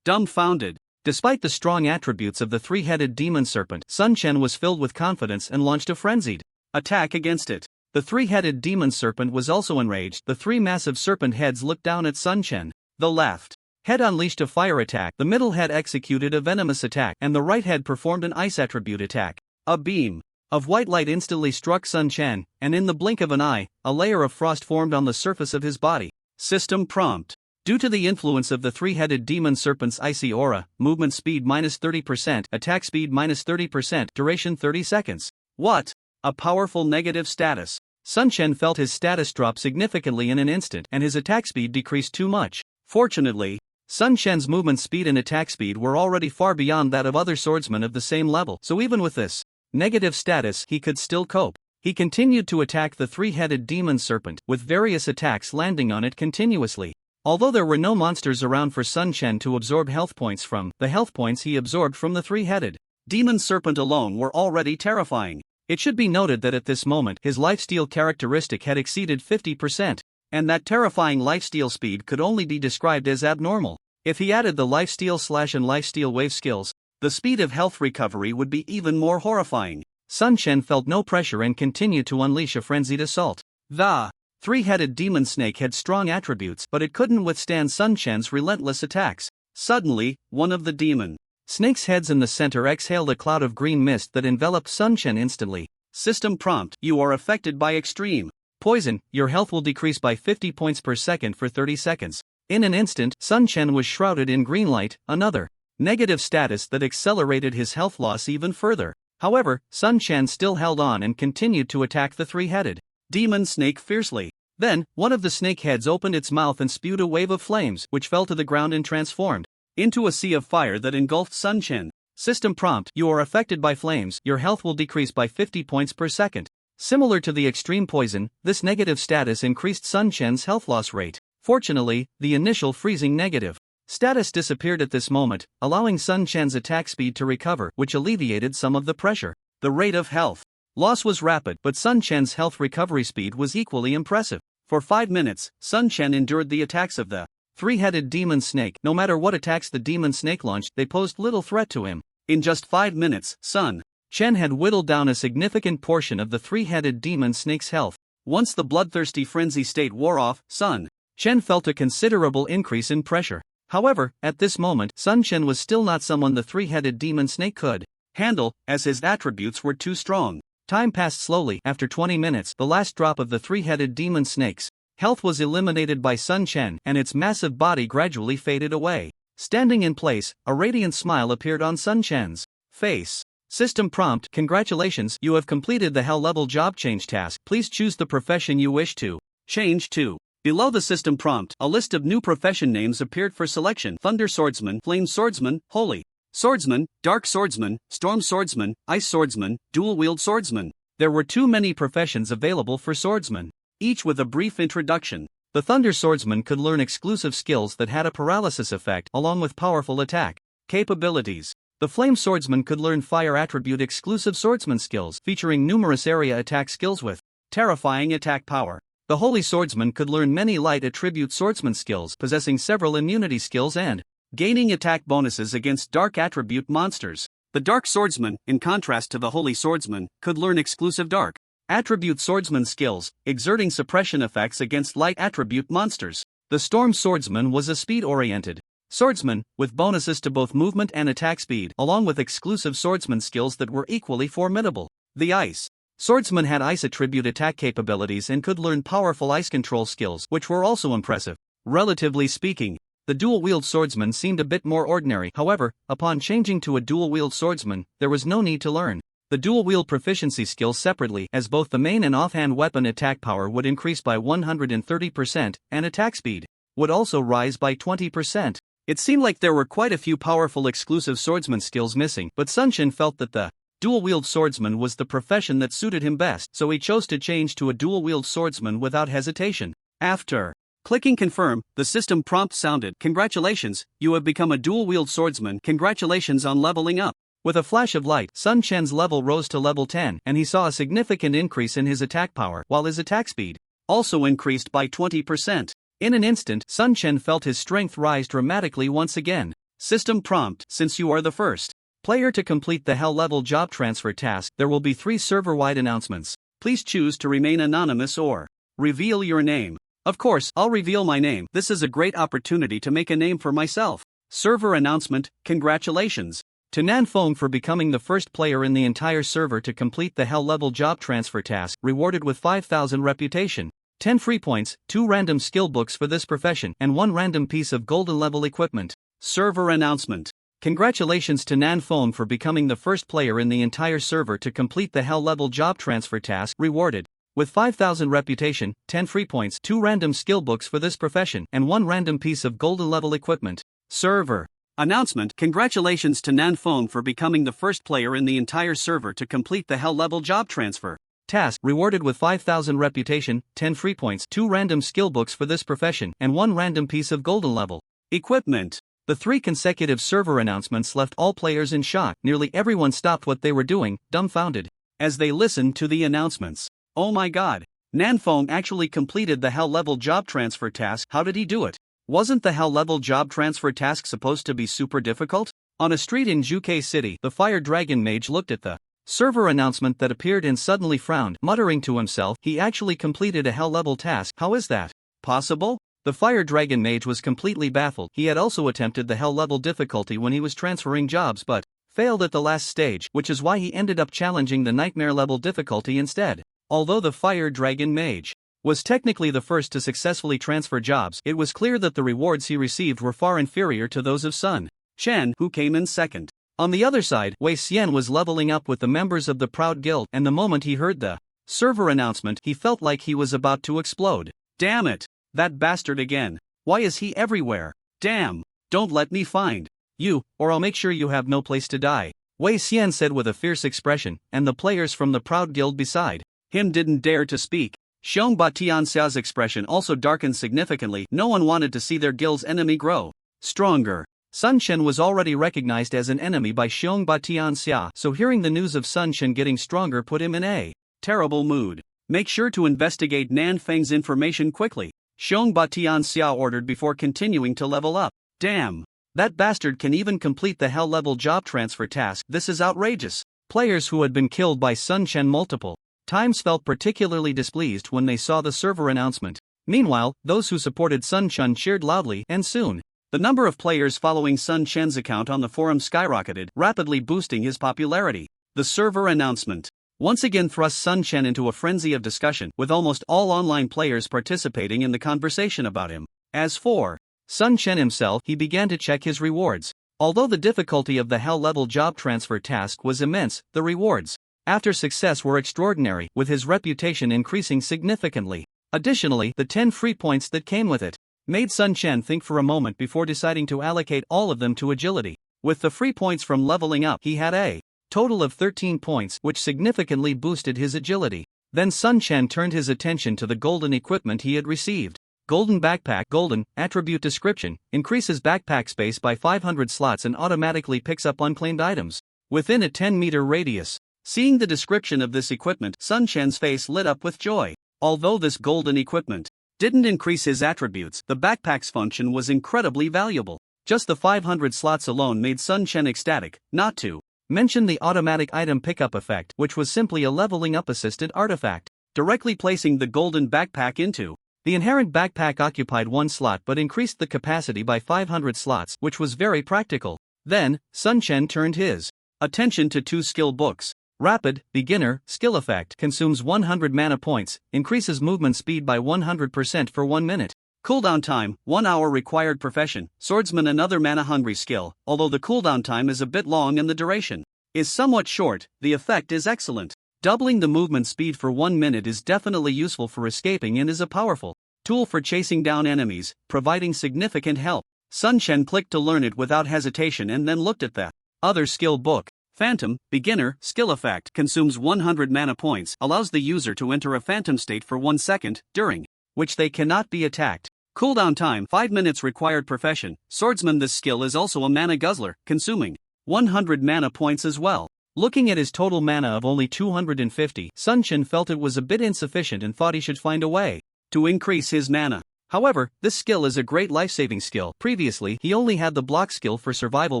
S2: dumbfounded.
S1: Despite the strong attributes of the three-headed demon serpent, Sun Chen was filled with confidence and launched a frenzied
S2: attack against it.
S1: The three-headed demon serpent was also enraged. The three massive serpent heads looked down at Sun Chen.
S2: The left
S1: head unleashed a fire attack, the middle head executed a venomous attack, and the right head performed an ice attribute attack.
S2: A beam
S1: of white light instantly struck Sun Chen, and in the blink of an eye, a layer of frost formed on the surface of his body.
S2: System prompt.
S1: Due to the influence of the three-headed demon serpent's icy aura, movement speed -30%, attack speed -30%, duration 30 seconds.
S2: What? A powerful negative status.
S1: Sun Chen felt his status drop significantly in an instant, and his attack speed decreased too much.
S2: Fortunately,
S1: Sun Chen's movement speed and attack speed were already far beyond that of other swordsmen of the same level, so even with this negative status, he could still cope. He continued to attack the three-headed demon serpent, with various attacks landing on it continuously. Although there were no monsters around for Sun Chen to absorb health points from, the health points he absorbed from the three-headed
S2: demon serpent alone were already terrifying.
S1: It should be noted that at this moment, his lifesteal characteristic had exceeded 50%,
S2: and that terrifying lifesteal speed could only be described as abnormal.
S1: If he added the lifesteal slash and lifesteal wave skills,
S2: the speed of health recovery would be even more horrifying.
S1: Sun Chen felt no pressure and continued to unleash a frenzied assault.
S2: The
S1: three-headed demon snake had strong attributes, but it couldn't withstand Sun Chen's relentless attacks.
S2: Suddenly, one of the demon
S1: snake's heads in the center exhaled a cloud of green mist that enveloped Sun Chen instantly.
S2: System prompt. You are affected by extreme
S1: poison. Your health will decrease by 50 points per second for 30 seconds. In an instant, Sun Chen was shrouded in green light, another negative status that accelerated his health loss even further. However, Sun Chen still held on and continued to attack the three-headed
S2: demon snake fiercely.
S1: Then, one of the snake heads opened its mouth and spewed a wave of flames, which fell to the ground and transformed
S2: into a sea of fire that engulfed Sun Chen.
S1: System prompt. You are affected by flames. Your health will decrease by 50 points per second. Similar to the extreme poison, this negative status increased Sun Chen's health loss rate. Fortunately, the initial freezing negative status disappeared at this moment, allowing Sun Chen's attack speed to recover, which alleviated some of the pressure.
S2: The rate of health
S1: loss was rapid, but Sun Chen's health recovery speed was equally impressive.
S2: For 5 minutes, Sun Chen endured the attacks of the
S1: three-headed demon snake. No matter what attacks the demon snake launched, they posed little threat to him.
S2: In just 5 minutes, Sun
S1: Chen had whittled down a significant portion of the three-headed demon snake's health.
S2: Once the bloodthirsty frenzy state wore off, Sun
S1: Chen felt a considerable increase in pressure. However, at this moment, Sun Chen was still not someone the three-headed demon snake could
S2: handle, as his attributes were too strong.
S1: Time passed slowly. After 20 minutes, the last drop of the three-headed demon snake's health was eliminated by Sun Chen, and its massive body gradually faded away. Standing in place, a radiant smile appeared on Sun Chen's face. System prompt. Congratulations, you have completed the Hell level job change task. Please choose the profession you wish to
S2: change to. Below the system prompt, a list of new profession names appeared for selection: Thunder Swordsman, Flame Swordsman, Holy Swordsman, Dark Swordsman, Storm Swordsman, Ice Swordsman, Dual-Wield Swordsman.
S1: There were too many professions available for swordsmen,
S2: each with a brief introduction.
S1: The Thunder Swordsman could learn exclusive skills that had a paralysis effect along with powerful attack
S2: capabilities.
S1: The Flame Swordsman could learn fire attribute exclusive swordsman skills featuring numerous area attack skills with
S2: terrifying attack power.
S1: The Holy Swordsman could learn many light attribute swordsman skills possessing several immunity skills and
S2: gaining attack bonuses against dark attribute monsters. The Dark Swordsman, in contrast to the Holy Swordsman, could learn exclusive dark attribute swordsman skills, exerting suppression effects against light attribute monsters. The Storm Swordsman was a speed-oriented swordsman, with bonuses to both movement and attack speed, along with exclusive swordsman skills that were equally formidable. The Ice Swordsman had ice attribute attack capabilities and could learn powerful ice control skills, which were also impressive. Relatively speaking, the dual-wield swordsman seemed a bit more ordinary. However, upon changing to a dual-wield swordsman, there was no need to learn the dual-wield proficiency skills separately, as both the main and offhand weapon attack power would increase by 130%, and attack speed would also rise by 20%. It seemed like there were quite a few powerful exclusive swordsman skills missing, but Sunshin felt that the dual-wield swordsman was the profession that suited him best, so he chose to change to a dual-wield swordsman without hesitation. After clicking confirm, the system prompt sounded, "Congratulations, you have become a dual-wield swordsman. Congratulations on leveling up." With a flash of light, Sun Chen's level rose to level 10, and he saw a significant increase in his attack power, while his attack speed also increased by 20%. In an instant, Sun Chen felt his strength rise dramatically once again. System prompt: since you are the first player to complete the Hell level job transfer task, there will be 3 server-wide announcements. Please choose to remain anonymous or reveal your name. Of course, I'll reveal my name. This is a great opportunity to make a name for myself. Server announcement: congratulations to Nanfeng for becoming the first player in the entire server to complete the Hell level job transfer task, rewarded with 5,000 reputation, 10 free points, 2 random skill books for this profession, and 1 random piece of golden level equipment. Server announcement: congratulations to Nanfeng for becoming the first player in the entire server to complete the Hell level job transfer task, rewarded with 5,000 reputation, 10 free points, 2 random skill books for this profession, and 1 random piece of golden level equipment. Server announcement: congratulations to Nanfeng for becoming the first player in the entire server to complete the Hell level job transfer task, rewarded with 5,000 reputation, 10 free points, 2 random skill books for this profession, and 1 random piece of golden level equipment. The 3 consecutive server announcements left all players in shock. Nearly everyone stopped what they were doing, dumbfounded, as they listened to the announcements. Oh my god, Nanfeng actually completed the Hell level job transfer task. How did he do it? Wasn't the Hell level job transfer task supposed to be super difficult? On a street in Juke City, the Fire Dragon Mage looked at the server announcement that appeared and suddenly frowned, muttering to himself, he actually completed a Hell level task. How is that possible? The Fire Dragon Mage was completely baffled. He had also attempted the Hell level difficulty when he was transferring jobs but failed at the last stage, which is why he ended up challenging the Nightmare level difficulty instead. Although the Fire Dragon Mage was technically the first to successfully transfer jobs, it was clear that the rewards he received were far inferior to those of Sun Chen, who came in second. On the other side, Wei Xian was leveling up with the members of the Proud Guild, and the moment he heard the server announcement, he felt like he was about to explode. Damn it! That bastard again. Why is he everywhere? Damn! Don't let me find you, or I'll make sure you have no place to die, Wei Xian said with a fierce expression, and the players from the Proud Guild beside him didn't dare to speak. Xiong Batianxia's expression also darkened significantly. No one wanted to see their guild's enemy grow stronger. Sun Chen was already recognized as an enemy by Xiong Batianxia, so hearing the news of Sun Chen getting stronger put him in a terrible mood. Make sure to investigate Nanfeng's information quickly, Xiong Batianxia ordered before continuing to level up. Damn! That bastard can even complete the Hell level job transfer task. This is outrageous. Players who had been killed by Sun Chen multiple times felt particularly displeased when they saw the server announcement. Meanwhile, those who supported Sun Chen cheered loudly, and soon the number of players following Sun Chen's account on the forum skyrocketed, rapidly boosting his popularity. The server announcement once again thrust Sun Chen into a frenzy of discussion, with almost all online players participating in the conversation about him. As for Sun Chen himself, he began to check his rewards. Although the difficulty of the Hell level job transfer task was immense, the rewards after success were extraordinary, with his reputation increasing significantly. Additionally, the 10 free points that came with it made Sun Chen think for a moment before deciding to allocate all of them to agility. With the free points from leveling up, he had a total of 13 points, which significantly boosted his agility. Then Sun Chen turned his attention to the golden equipment he had received. Golden Backpack. Golden attribute description: increases backpack space by 500 slots and automatically picks up unclaimed items within a 10-meter radius. Seeing the description of this equipment, Sun Chen's face lit up with joy. Although this golden equipment didn't increase his attributes, the backpack's function was incredibly valuable. Just the 500 slots alone made Sun Chen ecstatic, not to mention the automatic item pickup effect, which was simply a leveling up assisted artifact, directly placing the golden backpack into. The inherent backpack occupied 1 slot but increased the capacity by 500 slots, which was very practical. Then, Sun Chen turned his attention to 2 skill books. Rapid, Beginner, Skill Effect consumes 100 mana points, increases movement speed by 100% for 1 minute. Cooldown time, 1 hour. Required profession, Swordsman. Another mana-hungry skill, although the cooldown time is a bit long and the duration is somewhat short, the effect is excellent. Doubling the movement speed for 1 minute is definitely useful for escaping and is a powerful tool for chasing down enemies, providing significant help. Sun Chen clicked to learn it without hesitation and then looked at the other skill book. Phantom, Beginner, Skill Effect consumes 100 mana points, allows the user to enter a phantom state for 1 second, during which they cannot be attacked. Cooldown time 5 minutes. Required profession, Swordsman. This skill is also a mana guzzler, consuming 100 mana points as well. Looking at his total mana of only 250, Sun Chen felt it was a bit insufficient and thought he should find a way to increase his mana. However, this skill is a great life-saving skill. Previously, he only had the block skill for survival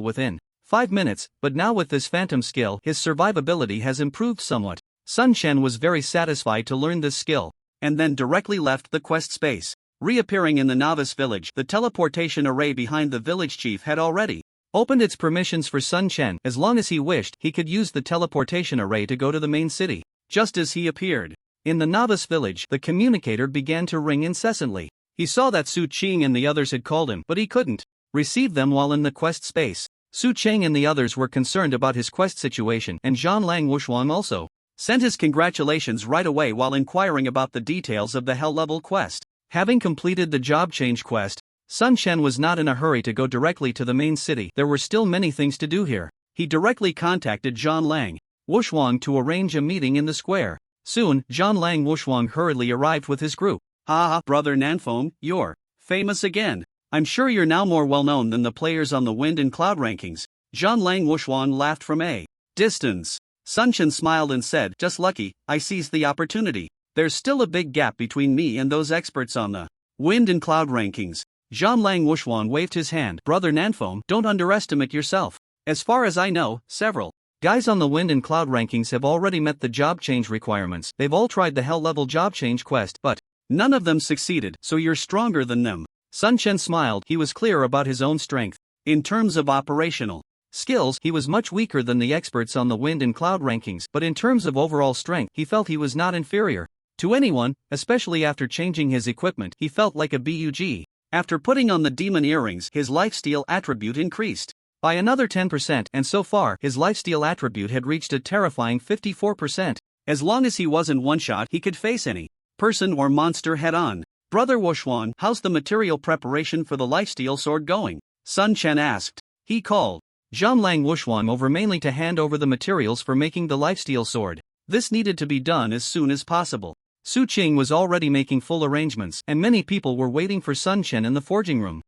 S2: within 5 minutes, but now with this phantom skill, his survivability has improved somewhat. Sun Chen was very satisfied to learn this skill, and then directly left the quest space. Reappearing in the novice village, the teleportation array behind the village chief had already opened its permissions for Sun Chen. As long as he wished, he could use the teleportation array to go to the main city. Just as he appeared in the novice village, the communicator began to ring incessantly. He saw that Su Qing and the others had called him, but he couldn't receive them while in the quest space. Su Qing and the others were concerned about his quest situation, and Zhang Lang Wushuang also sent his congratulations right away while inquiring about the details of the hell-level quest. Having completed the job change quest, Sun Chen was not in a hurry to go directly to the main city. There were still many things to do here. He directly contacted Zhang Lang Wushuang to arrange a meeting in the square. Soon, Zhang Lang Wushuang hurriedly arrived with his group. "Ha, brother Nanfeng, you're famous again. I'm sure you're now more well-known than the players on the Wind and Cloud rankings." Zhang Lang Wushuang laughed from a distance. Sun Chen smiled and said, "Just lucky, I seized the opportunity. There's still a big gap between me and those experts on the Wind and Cloud rankings." Zhang Lang Wushuang waved his hand. "Brother Nanfeng, don't underestimate yourself. As far as I know, several guys on the Wind and Cloud rankings have already met the job change requirements. They've all tried the hell-level job change quest, but none of them succeeded, so you're stronger than them." Sun Chen smiled. He was clear about his own strength. In terms of operational skills, he was much weaker than the experts on the Wind and Cloud rankings, but in terms of overall strength, he felt he was not inferior to anyone, especially after changing his equipment. He felt like a bug. After putting on the demon earrings, his lifesteal attribute increased by another 10%, and so far, his lifesteal attribute had reached a terrifying 54%. As long as he wasn't one-shot, he could face any person or monster head-on. "Brother Wushuang, how's the material preparation for the lifesteal sword going?" Sun Chen asked. He called Zhang Lang Wushuang over mainly to hand over the materials for making the lifesteal sword. This needed to be done as soon as possible. Su Qing was already making full arrangements, and many people were waiting for Sun Chen in the forging room.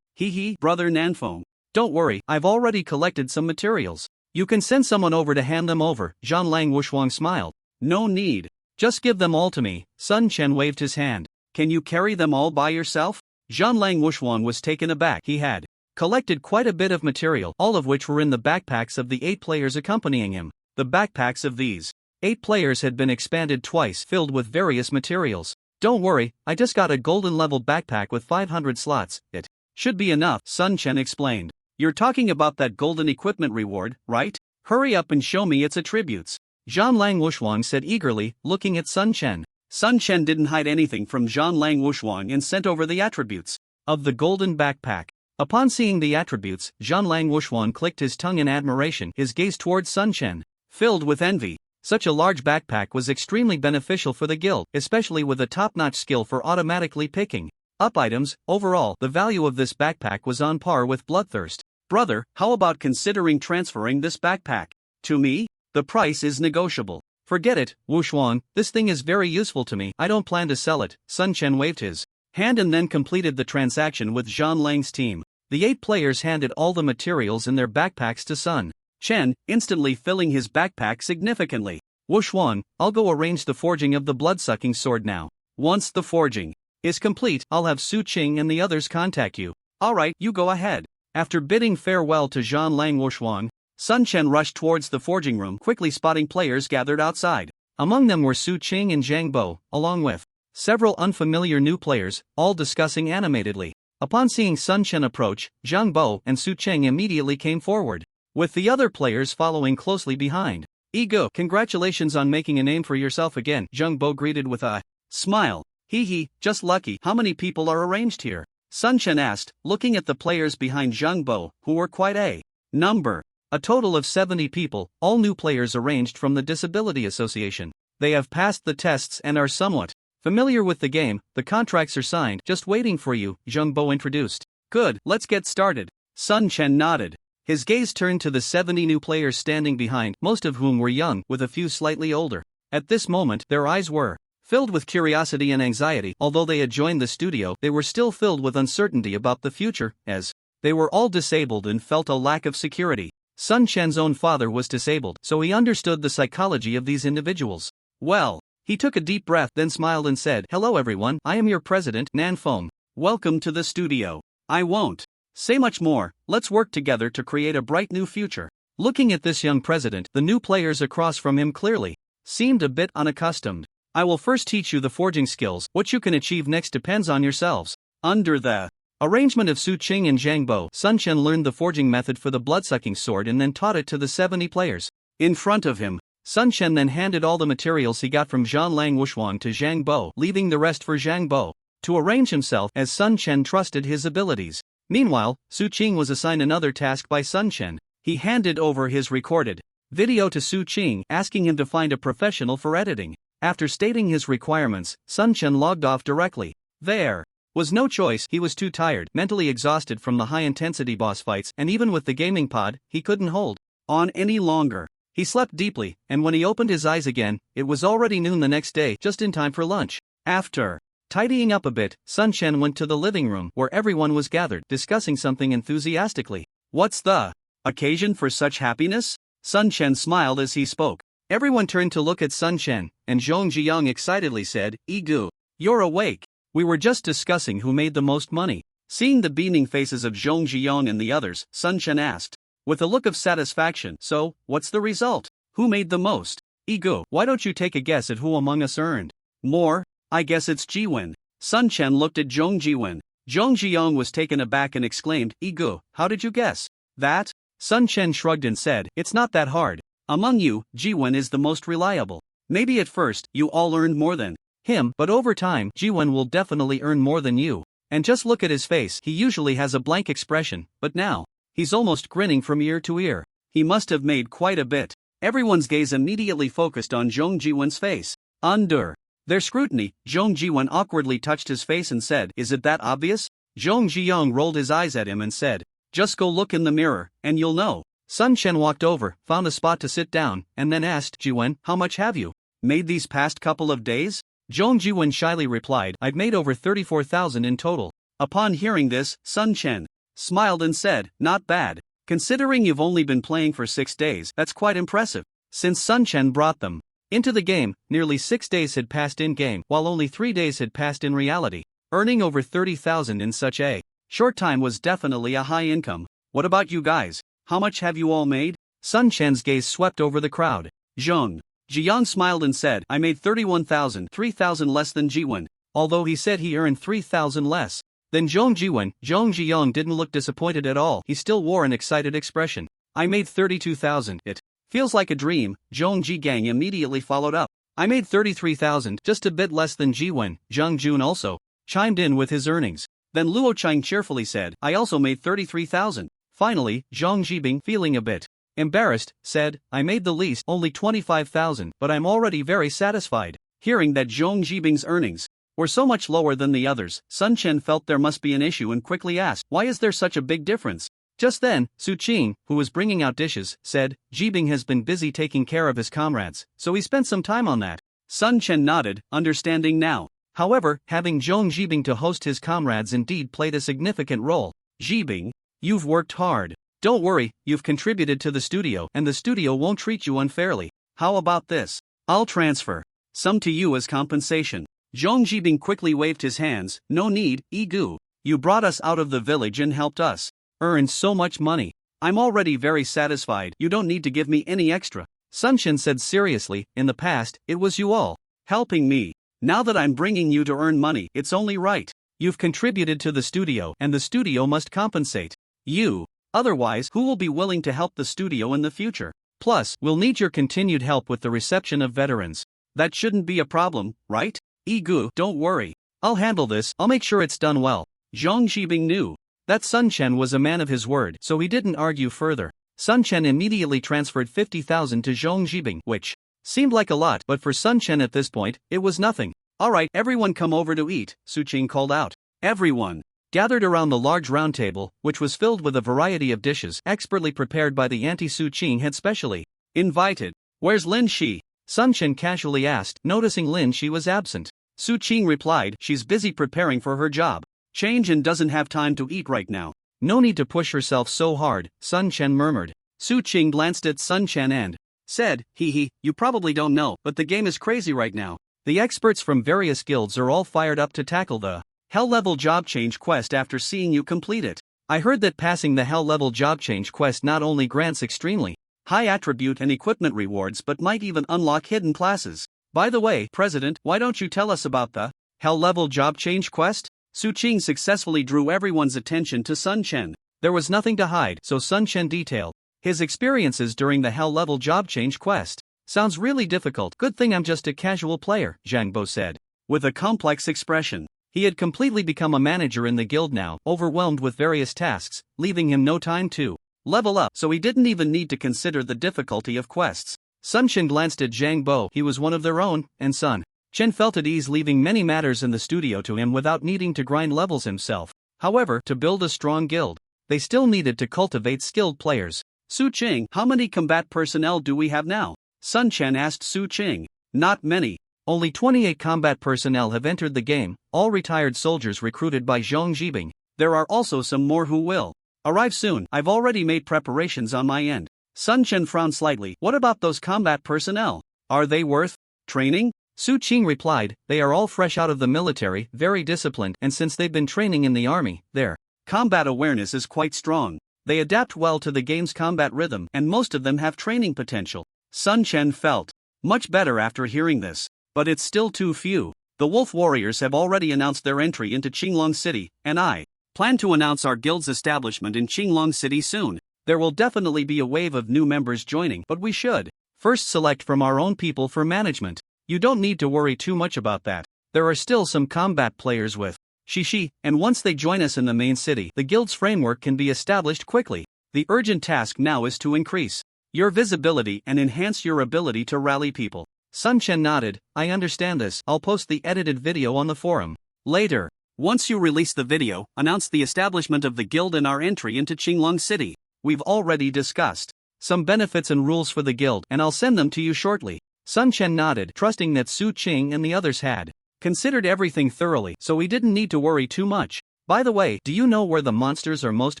S2: Brother Nanfeng. Don't worry, I've already collected some materials. You can send someone over to hand them over. Zhang Lang Wushuang smiled. "No need. Just give them all to me." Sun Chen waved his hand. "Can you carry them all by yourself?" Zhang Lang Wushuang was taken aback. He had collected quite a bit of material, all of which were in the backpacks of the 8 players accompanying him. The backpacks of these 8 players had been expanded twice, filled with various materials. "Don't worry, I just got a golden level backpack with 500 slots. It should be enough," Sun Chen explained. "You're talking about that golden equipment reward, right? Hurry up and show me its attributes," Zhang Lang Wushuang said eagerly, looking at Sun Chen. Sun Chen didn't hide anything from Zhang Lang Wushuang and sent over the attributes of the golden backpack. Upon seeing the attributes, Zhang Lang Wushuang clicked his tongue in admiration, his gaze towards Sun Chen filled with envy. Such a large backpack was extremely beneficial for the guild, especially with a top-notch skill for automatically picking up items. Overall, the value of this backpack was on par with Bloodthirst. "Brother, how about considering transferring this backpack to me? The price is negotiable." "Forget it, Wushuang, this thing is very useful to me. I don't plan to sell it." Sun Chen waved his hand and then completed the transaction with Zhang Lang's team. The 8 players handed all the materials in their backpacks to Sun Chen, instantly filling his backpack significantly. "Wushuang, I'll go arrange the forging of the blood-sucking sword now. Once the forging is complete, I'll have Su Qing and the others contact you." "Alright, you go ahead." After bidding farewell to Zhang Lang Wushuang, Sun Chen rushed towards the forging room, quickly spotting players gathered outside. Among them were Su Qing and Zhang Bo, along with several unfamiliar new players, all discussing animatedly. Upon seeing Sun Chen approach, Zhang Bo and Su Qing immediately came forward, with the other players following closely behind. Ego, congratulations on making a name for yourself again, Zhang Bo greeted with a smile. Hee hee, just lucky. How many people are arranged here? Sun Chen asked, looking at the players behind Zhang Bo, who were quite a number. A total of 70 people, all new players arranged from the Disability Association. They have passed the tests and are somewhat familiar with the game. The contracts are signed, just waiting for you, Zhang Bo introduced. Good, let's get started. Sun Chen nodded. His gaze turned to the 70 new players standing behind, most of whom were young, with a few slightly older. At this moment, their eyes were filled with curiosity and anxiety. Although they had joined the studio, they were still filled with uncertainty about the future, as they were all disabled and felt a lack of security. Sun Chen's own father was disabled, so he understood the psychology of these individuals. Well, he took a deep breath, then smiled and said, "Hello everyone, I am your president, Nan Feng. Welcome to the studio. I won't say much more, let's work together to create a bright new future." Looking at this young president, the new players across from him clearly seemed a bit unaccustomed. "I will first teach you the forging skills. What you can achieve next depends on yourselves." Under the arrangement of Su Qing and Zhang Bo, Sun Chen learned the forging method for the blood-sucking sword and then taught it to the 70 players. In front of him, Sun Chen then handed all the materials he got from Zhang Lang Wushuang to Zhang Bo, leaving the rest for Zhang Bo to arrange himself, as Sun Chen trusted his abilities. Meanwhile, Su Qing was assigned another task by Sun Chen. He handed over his recorded video to Su Qing, asking him to find a professional for editing. After stating his requirements, Sun Chen logged off directly. There was no choice, he was too tired, mentally exhausted from the high-intensity boss fights, and even with the gaming pod, he couldn't hold on any longer. He slept deeply, and when he opened his eyes again, it was already noon the next day, just in time for lunch. After tidying up a bit, Sun Chen went to the living room, where everyone was gathered, discussing something enthusiastically. "What's the occasion for such happiness?" Sun Chen smiled as he spoke. Everyone turned to look at Sun Chen, and Zhong Jiyoung excitedly said, "Igu, you're awake. We were just discussing who made the most money." Seeing the beaming faces of Zhong Jiyoung and the others, Sun Chen asked, with a look of satisfaction, "So, what's the result? Who made the most?" "Igu, why don't you take a guess at who among us earned more?" "I guess it's Jiwen." Sun Chen looked at Zhong Jiwen. Zhong Jiyoung was taken aback and exclaimed, "Igu, how did you guess that?" Sun Chen shrugged and said, "It's not that hard. Among you, Jiwen is the most reliable. Maybe at first, you all earned more than him, but over time, Jiwen will definitely earn more than you. And just look at his face, he usually has a blank expression, but now, he's almost grinning from ear to ear. He must have made quite a bit." Everyone's gaze immediately focused on Zhong Jiwen's face. Under their scrutiny, Zhong Jiwen awkwardly touched his face and said, "Is it that obvious?" Zhong Jiyoung rolled his eyes at him and said, "Just go look in the mirror, and you'll know." Sun Chen walked over, found a spot to sit down, and then asked, "Jiwen, how much have you made these past couple of days?" Zhong Jiwen shyly replied, "I've made over 34,000 in total." Upon hearing this, Sun Chen smiled and said, "Not bad. Considering you've only been playing for 6 days, that's quite impressive." Since Sun Chen brought them into the game, nearly 6 days had passed in-game, while only 3 days had passed in reality. Earning over 30,000 in such a short time was definitely a high income. "What about you guys? How much have you all made?" Sun Chen's gaze swept over the crowd. Zhong Jiyoung smiled and said, "I made 31,000, 3,000 less than Jiwen." Although he said he earned 3,000 less than Zhong Jiwen, Zhong Jiyoung didn't look disappointed at all. He still wore an excited expression. "I made 32,000. It feels like a dream." Zhong Jigang immediately followed up. "I made 33,000, just a bit less than Jiwen." Zhang Jun also chimed in with his earnings. Then Luo Chang cheerfully said, "I also made 33,000. Finally, Zhang Jibing, feeling a bit embarrassed, said, "I made the least, only 25,000, but I'm already very satisfied." Hearing that Zhong Jibing's earnings were so much lower than the others, Sun Chen felt there must be an issue and quickly asked, "Why is there such a big difference?" Just then, Su Qing, who was bringing out dishes, said, "Jibing has been busy taking care of his comrades, so he spent some time on that." Sun Chen nodded, understanding now. However, having Zhong Jibing to host his comrades indeed played a significant role. "Jibing, you've worked hard. Don't worry, you've contributed to the studio, and the studio won't treat you unfairly. How about this? I'll transfer some to you as compensation." Zhong Jibing quickly waved his hands. "No need, Igu. You brought us out of the village and helped us earned so much money. I'm already very satisfied. You don't need to give me any extra. Sun Chen said seriously, in the past, it was you all helping me. Now that I'm bringing you to earn money, it's only right. You've contributed to the studio, and the studio must compensate you. Otherwise, who will be willing to help the studio in the future? Plus, we'll need your continued help with the reception of veterans. That shouldn't be a problem, right? Igu, don't worry. I'll handle this. I'll make sure it's done well. Zhang Zhibing knew that Sun Chen was a man of his word, so he didn't argue further. Sun Chen immediately transferred 50,000 to Zhang Zhibing, which seemed like a lot, but for Sun Chen at this point, it was nothing. Alright, everyone come over to eat, Su Qing called out. Everyone gathered around the large round table, which was filled with a variety of dishes expertly prepared by the auntie Su Qing had specially invited. Where's Lin Shi? Sun Chen casually asked, noticing Lin Shi was absent. Su Qing replied, she's busy preparing for her job change and doesn't have time to eat right now. No need to push herself so hard, Sun Chen murmured. Su Qing glanced at Sun Chen and said, hee, you probably don't know, but the game is crazy right now. The experts from various guilds are all fired up to tackle the Hell-level job change quest after seeing you complete it. I heard that passing the Hell-level job change quest not only grants extremely high attribute and equipment rewards but might even unlock hidden classes. By the way, President, why don't you tell us about the Hell-level job change quest? Su Qing successfully drew everyone's attention to Sun Chen. There was nothing to hide, so Sun Chen detailed his experiences during the Hell-level job change quest. Sounds really difficult. Good thing I'm just a casual player, Zhang Bo said, with a complex expression. He had completely become a manager in the guild now, overwhelmed with various tasks, leaving him no time to level up, so he didn't even need to consider the difficulty of quests. Sun Chen glanced at Zhang Bo. He was one of their own, and Sun Chen felt at ease leaving many matters in the studio to him without needing to grind levels himself. However, to build a strong guild, they still needed to cultivate skilled players. Su Qing, how many combat personnel do we have now? Sun Chen asked Su Qing. Not many. Only 28 combat personnel have entered the game, all retired soldiers recruited by Zhang Zhibing. There are also some more who will arrive soon. I've already made preparations on my end. Sun Chen frowned slightly. What about those combat personnel? Are they worth training? Su Qing replied, they are all fresh out of the military, very disciplined, and since they've been training in the army, their combat awareness is quite strong. They adapt well to the game's combat rhythm, and most of them have training potential. Sun Chen felt much better after hearing this. But it's still too few. The Wolf Warriors have already announced their entry into Qinglong City, and I plan to announce our guild's establishment in Qinglong City soon. There will definitely be a wave of new members joining, but we should first select from our own people for management. You don't need to worry too much about that. There are still some combat players with Shishi, and once they join us in the main city, the guild's framework can be established quickly. The urgent task now is to increase your visibility and enhance your ability to rally people. Sun Chen nodded, I understand this. I'll post the edited video on the forum later. Once you release the video, announce the establishment of the guild and our entry into Qinglong City. We've already discussed some benefits and rules for the guild, and I'll send them to you shortly. Sun Chen nodded, trusting that Su Qing and the others had considered everything thoroughly, so he didn't need to worry too much. By the way, do you know where the monsters are most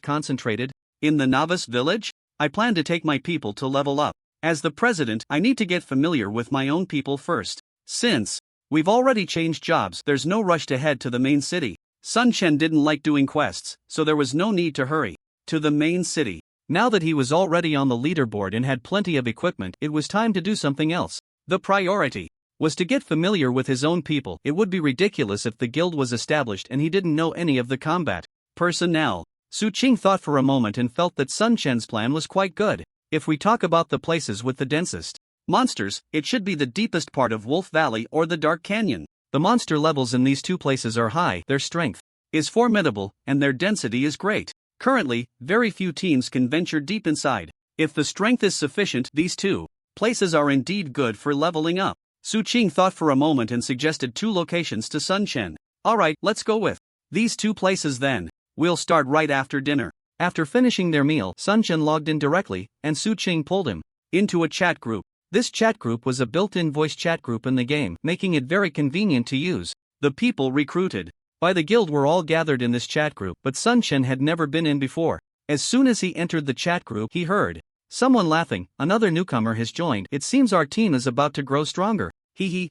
S2: concentrated? In the novice village? I plan to take my people to level up. As the president, I need to get familiar with my own people first. Since we've already changed jobs, there's no rush to head to the main city. Sun Chen didn't like doing quests, so there was no need to hurry to the main city. Now that he was already on the leaderboard and had plenty of equipment, it was time to do something else. The priority was to get familiar with his own people. It would be ridiculous if the guild was established and he didn't know any of the combat personnel. Su Qing thought for a moment and felt that Sun Chen's plan was quite good. If we talk about the places with the densest monsters, it should be the deepest part of Wolf Valley or the Dark Canyon. The monster levels in these two places are high, their strength is formidable, and their density is great. Currently, very few teams can venture deep inside. If the strength is sufficient, these two places are indeed good for leveling up. Su Qing thought for a moment and suggested 2 locations to Sun Chen. Alright, let's go with these 2 places then. We'll start right after dinner. After finishing their meal, Sun Chen logged in directly, and Su Qing pulled him into a chat group. This chat group was a built-in voice chat group in the game, making it very convenient to use. The people recruited by the guild were all gathered in this chat group, but Sun Chen had never been in before. As soon as he entered the chat group, he heard someone laughing. Another newcomer has joined. It seems our team is about to grow stronger.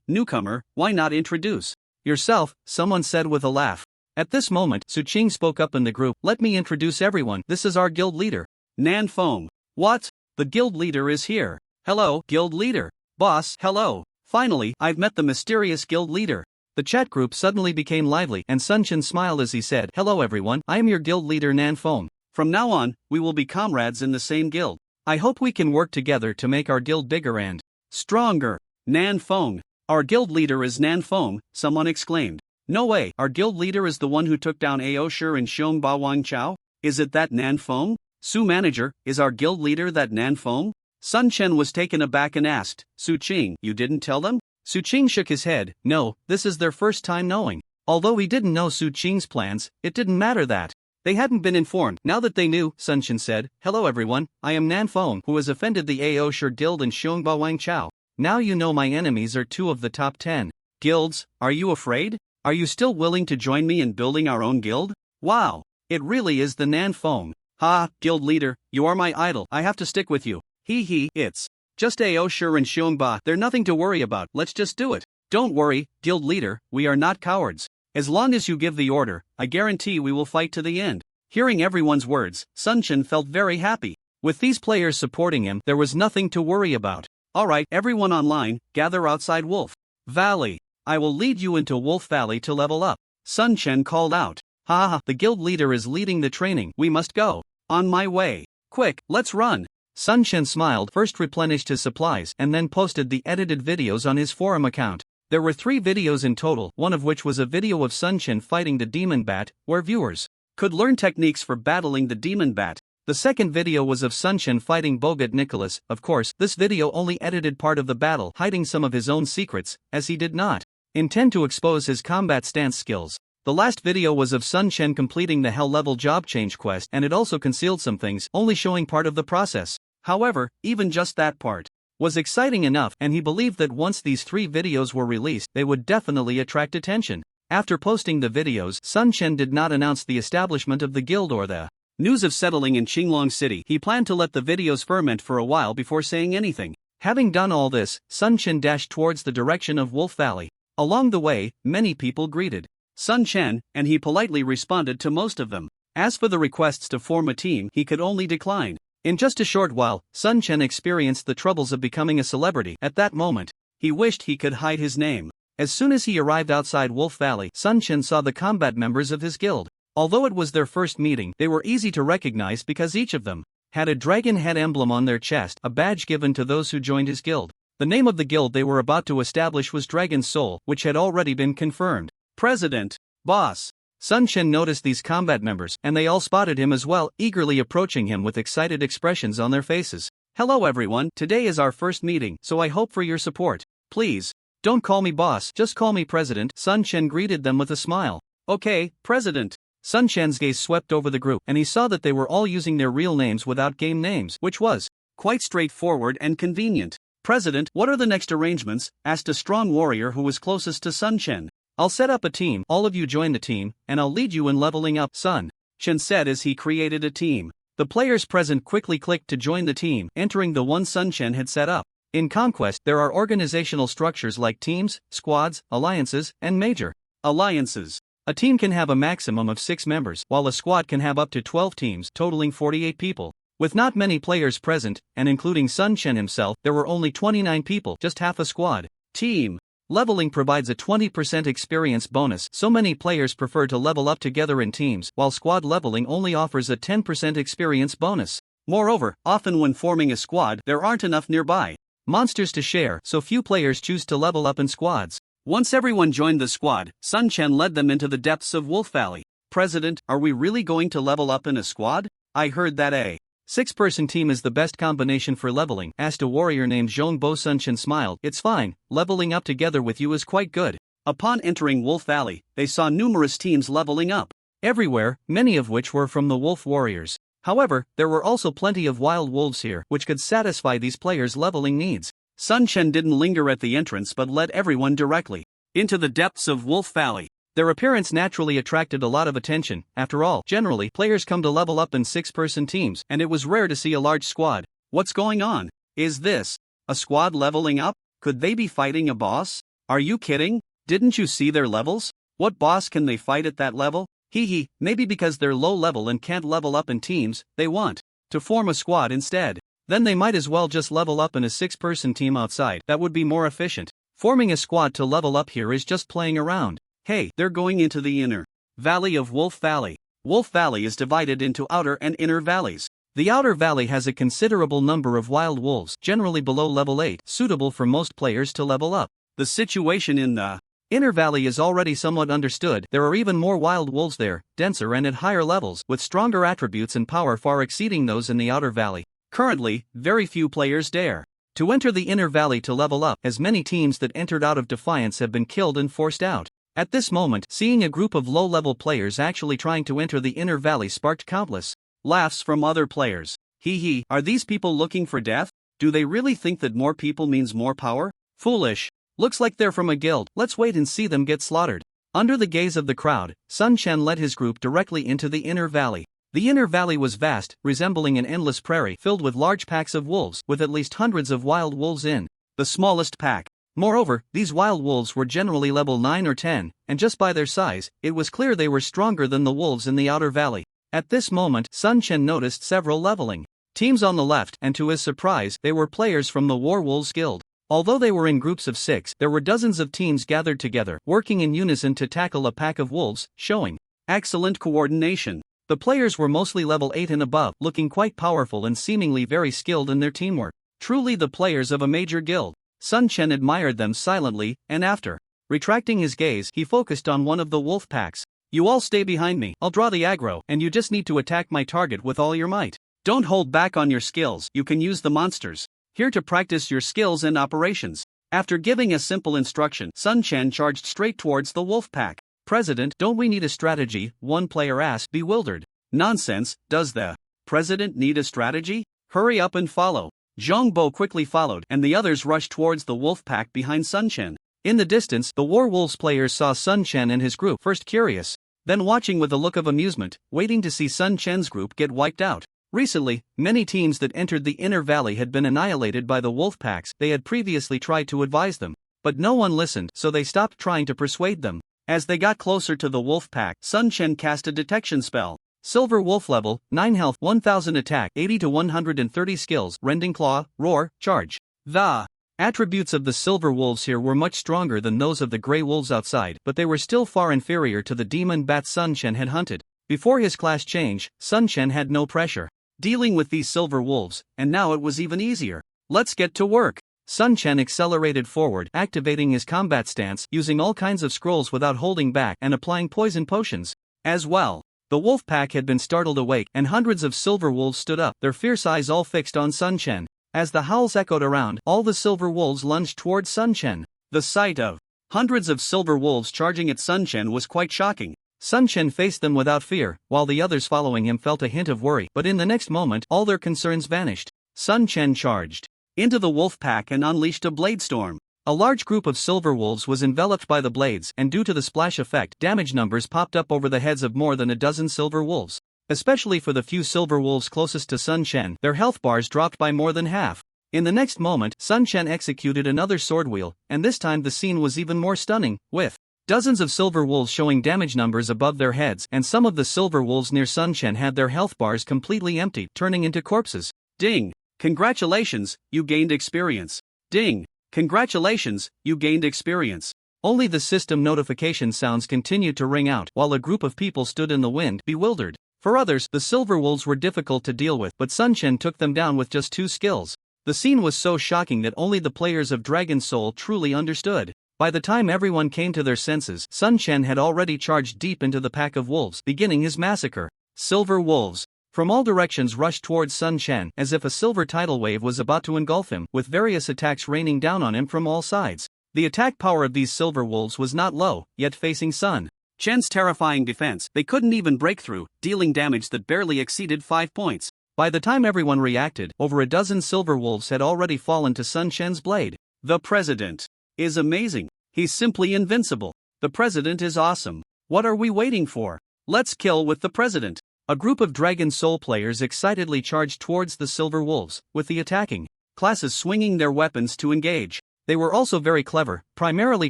S2: Newcomer, why not introduce yourself? Someone said with a laugh.
S1: At this moment, Su Qing spoke up in the group. Let me introduce everyone. This is our guild leader,
S2: Nan Feng.
S1: What? The guild leader is here.
S2: Hello, guild leader.
S1: Boss,
S2: Hello.
S1: finally, I've met the mysterious guild leader. The chat group suddenly became lively, and Sun Chen smiled as he said, hello everyone, I am your guild leader Nan Feng.
S2: From now on, we will be comrades in the same guild.
S1: I hope we can work together to make our guild bigger and
S2: stronger. Nan Feng. Our guild leader is Nan Feng, someone exclaimed.
S1: No way,
S2: Our guild leader is the one who took down Ao Shi and Xiong Ba Wang Chao? Is it that Nan Feng? Su manager, is our guild leader that Nan Feng? Sun Chen was taken aback and asked, Su Qing, you didn't tell them?
S1: Su Qing shook his head. No, this is their first time knowing. Although he didn't know Su Qing's plans, it didn't matter that they hadn't been informed. Now that they knew, Sun Chen said, hello everyone, I am Nan Feng, who has offended the Ao Shi guild and Xiong Ba Wang Chao. Now you know my enemies are 2 of the top 10
S2: guilds. Are you afraid? Are you still willing to join me in building our own guild? Wow, it really is the Nan Feng. Ha, guild leader, you are my idol. I have to stick with you. Hee, it's just Ao Shi and Xiong Ba. They're nothing to worry about. Let's just do it. Don't worry, guild leader, we are not cowards. As long as you give the order, I guarantee we will fight to the end. Hearing everyone's words, Sun Chen felt very happy.
S1: With these players supporting him, there was nothing to worry about.
S2: Alright, everyone online, gather outside Wolf Valley. I will lead you into Wolf Valley to level up. Sun Chen called out.
S1: Ha, the guild leader is leading the training. We must go.
S2: On my way. Quick, let's run.
S1: Sun Chen smiled, first replenished his supplies, and then posted the edited videos on his forum account. There were 3 videos in total, one of which was a video of Sun Chen fighting the demon bat, where viewers
S2: could learn techniques for battling the demon bat.
S1: The second video was of Sun Chen fighting Bogut Nicholas. Of course, this video only edited part of the battle, hiding some of his own secrets, as he did not intend to expose his combat stance skills. The last video was of Sun Chen completing the Hell level job change quest, and it also concealed some things, only showing part of the process. However, even just that part was exciting enough, and he believed that once these 3 videos were released, they would definitely attract attention. After posting the videos, Sun Chen did not announce the establishment of the guild or the news of settling in Qinglong City. He planned to let the videos ferment for a while before saying anything. Having done all this, Sun Chen dashed towards the direction of Wolf Valley. Along the way, many people greeted Sun Chen, and he politely responded to most of them. As for the requests to form a team, he could only decline. In just a short while, Sun Chen experienced the troubles of becoming a celebrity. At that moment, he wished he could hide his name. As soon as he arrived outside Wolf Valley, Sun Chen saw the combat members of his guild. Although it was their first meeting, they were easy to recognize because each of them had a dragon head emblem on their chest, a badge given to those who joined his guild. The name of the guild they were about to establish was Dragon Soul, which had already been confirmed. President, boss. Sun Chen noticed these combat members, and they all spotted him as well, eagerly approaching him with excited expressions on their faces. Hello everyone, today is our first meeting, so I hope for your support. Please, don't call me boss, just call me president. Sun Chen greeted them with a smile. Okay, president. Sun Chen's gaze swept over the group, and he saw that they were all using their real names without game names, which was quite straightforward and convenient. President, what are the next arrangements? Asked a strong warrior who was closest to Sun Chen. I'll set up a team, all of you join the team, and I'll lead you in leveling up, Sun Chen said as he created a team. The players present quickly clicked to join the team, entering the one Sun Chen had set up. In Conquest, there are organizational structures like teams, squads, alliances, and major alliances. A team can have a maximum of 6 members, while a squad can have up to 12 teams, totaling 48 people. With not many players present, and including Sun Chen himself, there were only 29 people, just half a squad. Team leveling provides a 20% experience bonus, so many players prefer to level up together in teams, while squad leveling only offers a 10% experience bonus. Moreover, often when forming a squad, there aren't enough nearby monsters to share, so few players choose to level up in squads. Once everyone joined the squad, Sun Chen led them into the depths of Wolf Valley. President, are we really going to level up in a squad? I heard that a 6-person team is the best combination for leveling, asked a warrior named Zhong Bo. Sun Chen smiled. It's fine, leveling up together with you is quite good. Upon entering Wolf Valley, they saw numerous teams leveling up everywhere, many of which were from the wolf warriors. However, there were also plenty of wild wolves here, which could satisfy these players' leveling needs. Sun Chen didn't linger at the entrance but led everyone directly into the depths of Wolf Valley. Their appearance naturally attracted a lot of attention. After all, generally, players come to level up in 6-person teams, and it was rare to see a large squad. What's going on? Is this a squad leveling up? Could they be fighting a boss? Are you kidding? Didn't you see their levels?
S2: What boss can they fight at that level? Hee, maybe because they're low level and can't level up in teams, they want to form a squad instead. Then they might as well just level up in a 6-person team outside, that would be more efficient. Forming a squad to level up here is just playing around. Hey, they're going into the inner valley of Wolf Valley. Wolf Valley is divided into outer and inner valleys. The outer valley has a considerable number of wild wolves, generally below level 8, suitable for most players to level up. The situation in the inner valley is already somewhat understood. There are even more wild wolves there, denser and at higher levels, with stronger attributes and power far exceeding those in the outer valley. Currently, very few players dare to enter the inner valley to level up, as many teams that entered out of defiance have been killed and forced out. At this moment, seeing a group of low-level players actually trying to enter the inner valley sparked countless laughs from other players. Hee, are these people looking for death? Do they really think that more people means more power? Foolish. Looks like they're from a guild, let's wait and see them get slaughtered. Under the gaze of the crowd, Sun Chen led his group directly into the inner valley. The inner valley was vast, resembling an endless prairie filled with large packs of wolves, with at least hundreds of wild wolves in the smallest pack. Moreover, these wild wolves were generally level 9 or 10, and just by their size, it was clear they were stronger than the wolves in the outer valley. At this moment, Sun Chen noticed several leveling teams on the left, and to his surprise, they were players from the War Wolves Guild. Although they were in groups of 6, there were dozens of teams gathered together, working in unison to tackle a pack of wolves, showing excellent coordination. The players were mostly level 8 and above, looking quite powerful and seemingly very skilled in their teamwork. Truly the players of a major guild. Sun Chen admired them silently, and after retracting his gaze, he focused on one of the wolf packs. You all stay behind me, I'll draw the aggro, and you just need to attack my target with all your might. Don't hold back on your skills, you can use the monsters here to practice your skills and operations. After giving a simple instruction, Sun Chen charged straight towards the wolf pack. President, don't we need a strategy? One player asked, bewildered. Nonsense, does the president need a strategy? Hurry up and follow. Zhang Bo quickly followed, and the others rushed towards the wolf pack behind Sun Chen. In the distance, the War Wolves players saw Sun Chen and his group, first curious, then watching with a look of amusement, waiting to see Sun Chen's group get wiped out. Recently, many teams that entered the inner valley had been annihilated by the wolf packs. They had previously tried to advise them, but no one listened, so they stopped trying to persuade them. As they got closer to the wolf pack, Sun Chen cast a detection spell. Silver Wolf level, 9 health, 1000 attack, 80 to 130 skills, rending claw, roar, charge. The attributes of the silver wolves here were much stronger than those of the grey wolves outside, but they were still far inferior to the demon bat Sun Chen had hunted. Before his class change, Sun Chen had no pressure dealing with these silver wolves, and now it was even easier. Let's get to work. Sun Chen accelerated forward, activating his combat stance, using all kinds of scrolls without holding back and applying poison potions as well. The wolf pack had been startled awake, and hundreds of silver wolves stood up, their fierce eyes all fixed on Sun Chen. As the howls echoed around, all the silver wolves lunged towards Sun Chen. The sight of hundreds of silver wolves charging at Sun Chen was quite shocking. Sun Chen faced them without fear, while the others following him felt a hint of worry, but in the next moment, all their concerns vanished. Sun Chen charged into the wolf pack and unleashed a blade storm. A large group of silver wolves was enveloped by the blades, and due to the splash effect, damage numbers popped up over the heads of more than a dozen silver wolves. Especially for the few silver wolves closest to Sun Chen, their health bars dropped by more than half. In the next moment, Sun Chen executed another sword wheel, and this time the scene was even more stunning, with dozens of silver wolves showing damage numbers above their heads, and some of the silver wolves near Sun Chen had their health bars completely empty, turning into corpses. Ding! Congratulations, you gained experience. Ding! Congratulations, you gained experience. Only the system notification sounds continued to ring out, while a group of people stood in the wind, bewildered. For others, the silver wolves were difficult to deal with, but Sun Chen took them down with just 2 skills. The scene was so shocking that only the players of Dragon Soul truly understood. By the time everyone came to their senses, Sun Chen had already charged deep into the pack of wolves, beginning his massacre. Silver wolves from all directions rushed towards Sun Chen, as if a silver tidal wave was about to engulf him, with various attacks raining down on him from all sides. The attack power of these silver wolves was not low, yet facing Sun Chen's terrifying defense, they couldn't even break through, dealing damage that barely exceeded 5 points. By the time everyone reacted, over a dozen silver wolves had already fallen to Sun Chen's blade. The president is amazing. He's simply invincible. The president is awesome. What are we waiting for? Let's kill with the president. A group of Dragon Soul players excitedly charged towards the silver wolves, with the attacking classes swinging their weapons to engage.
S1: They were also very clever, primarily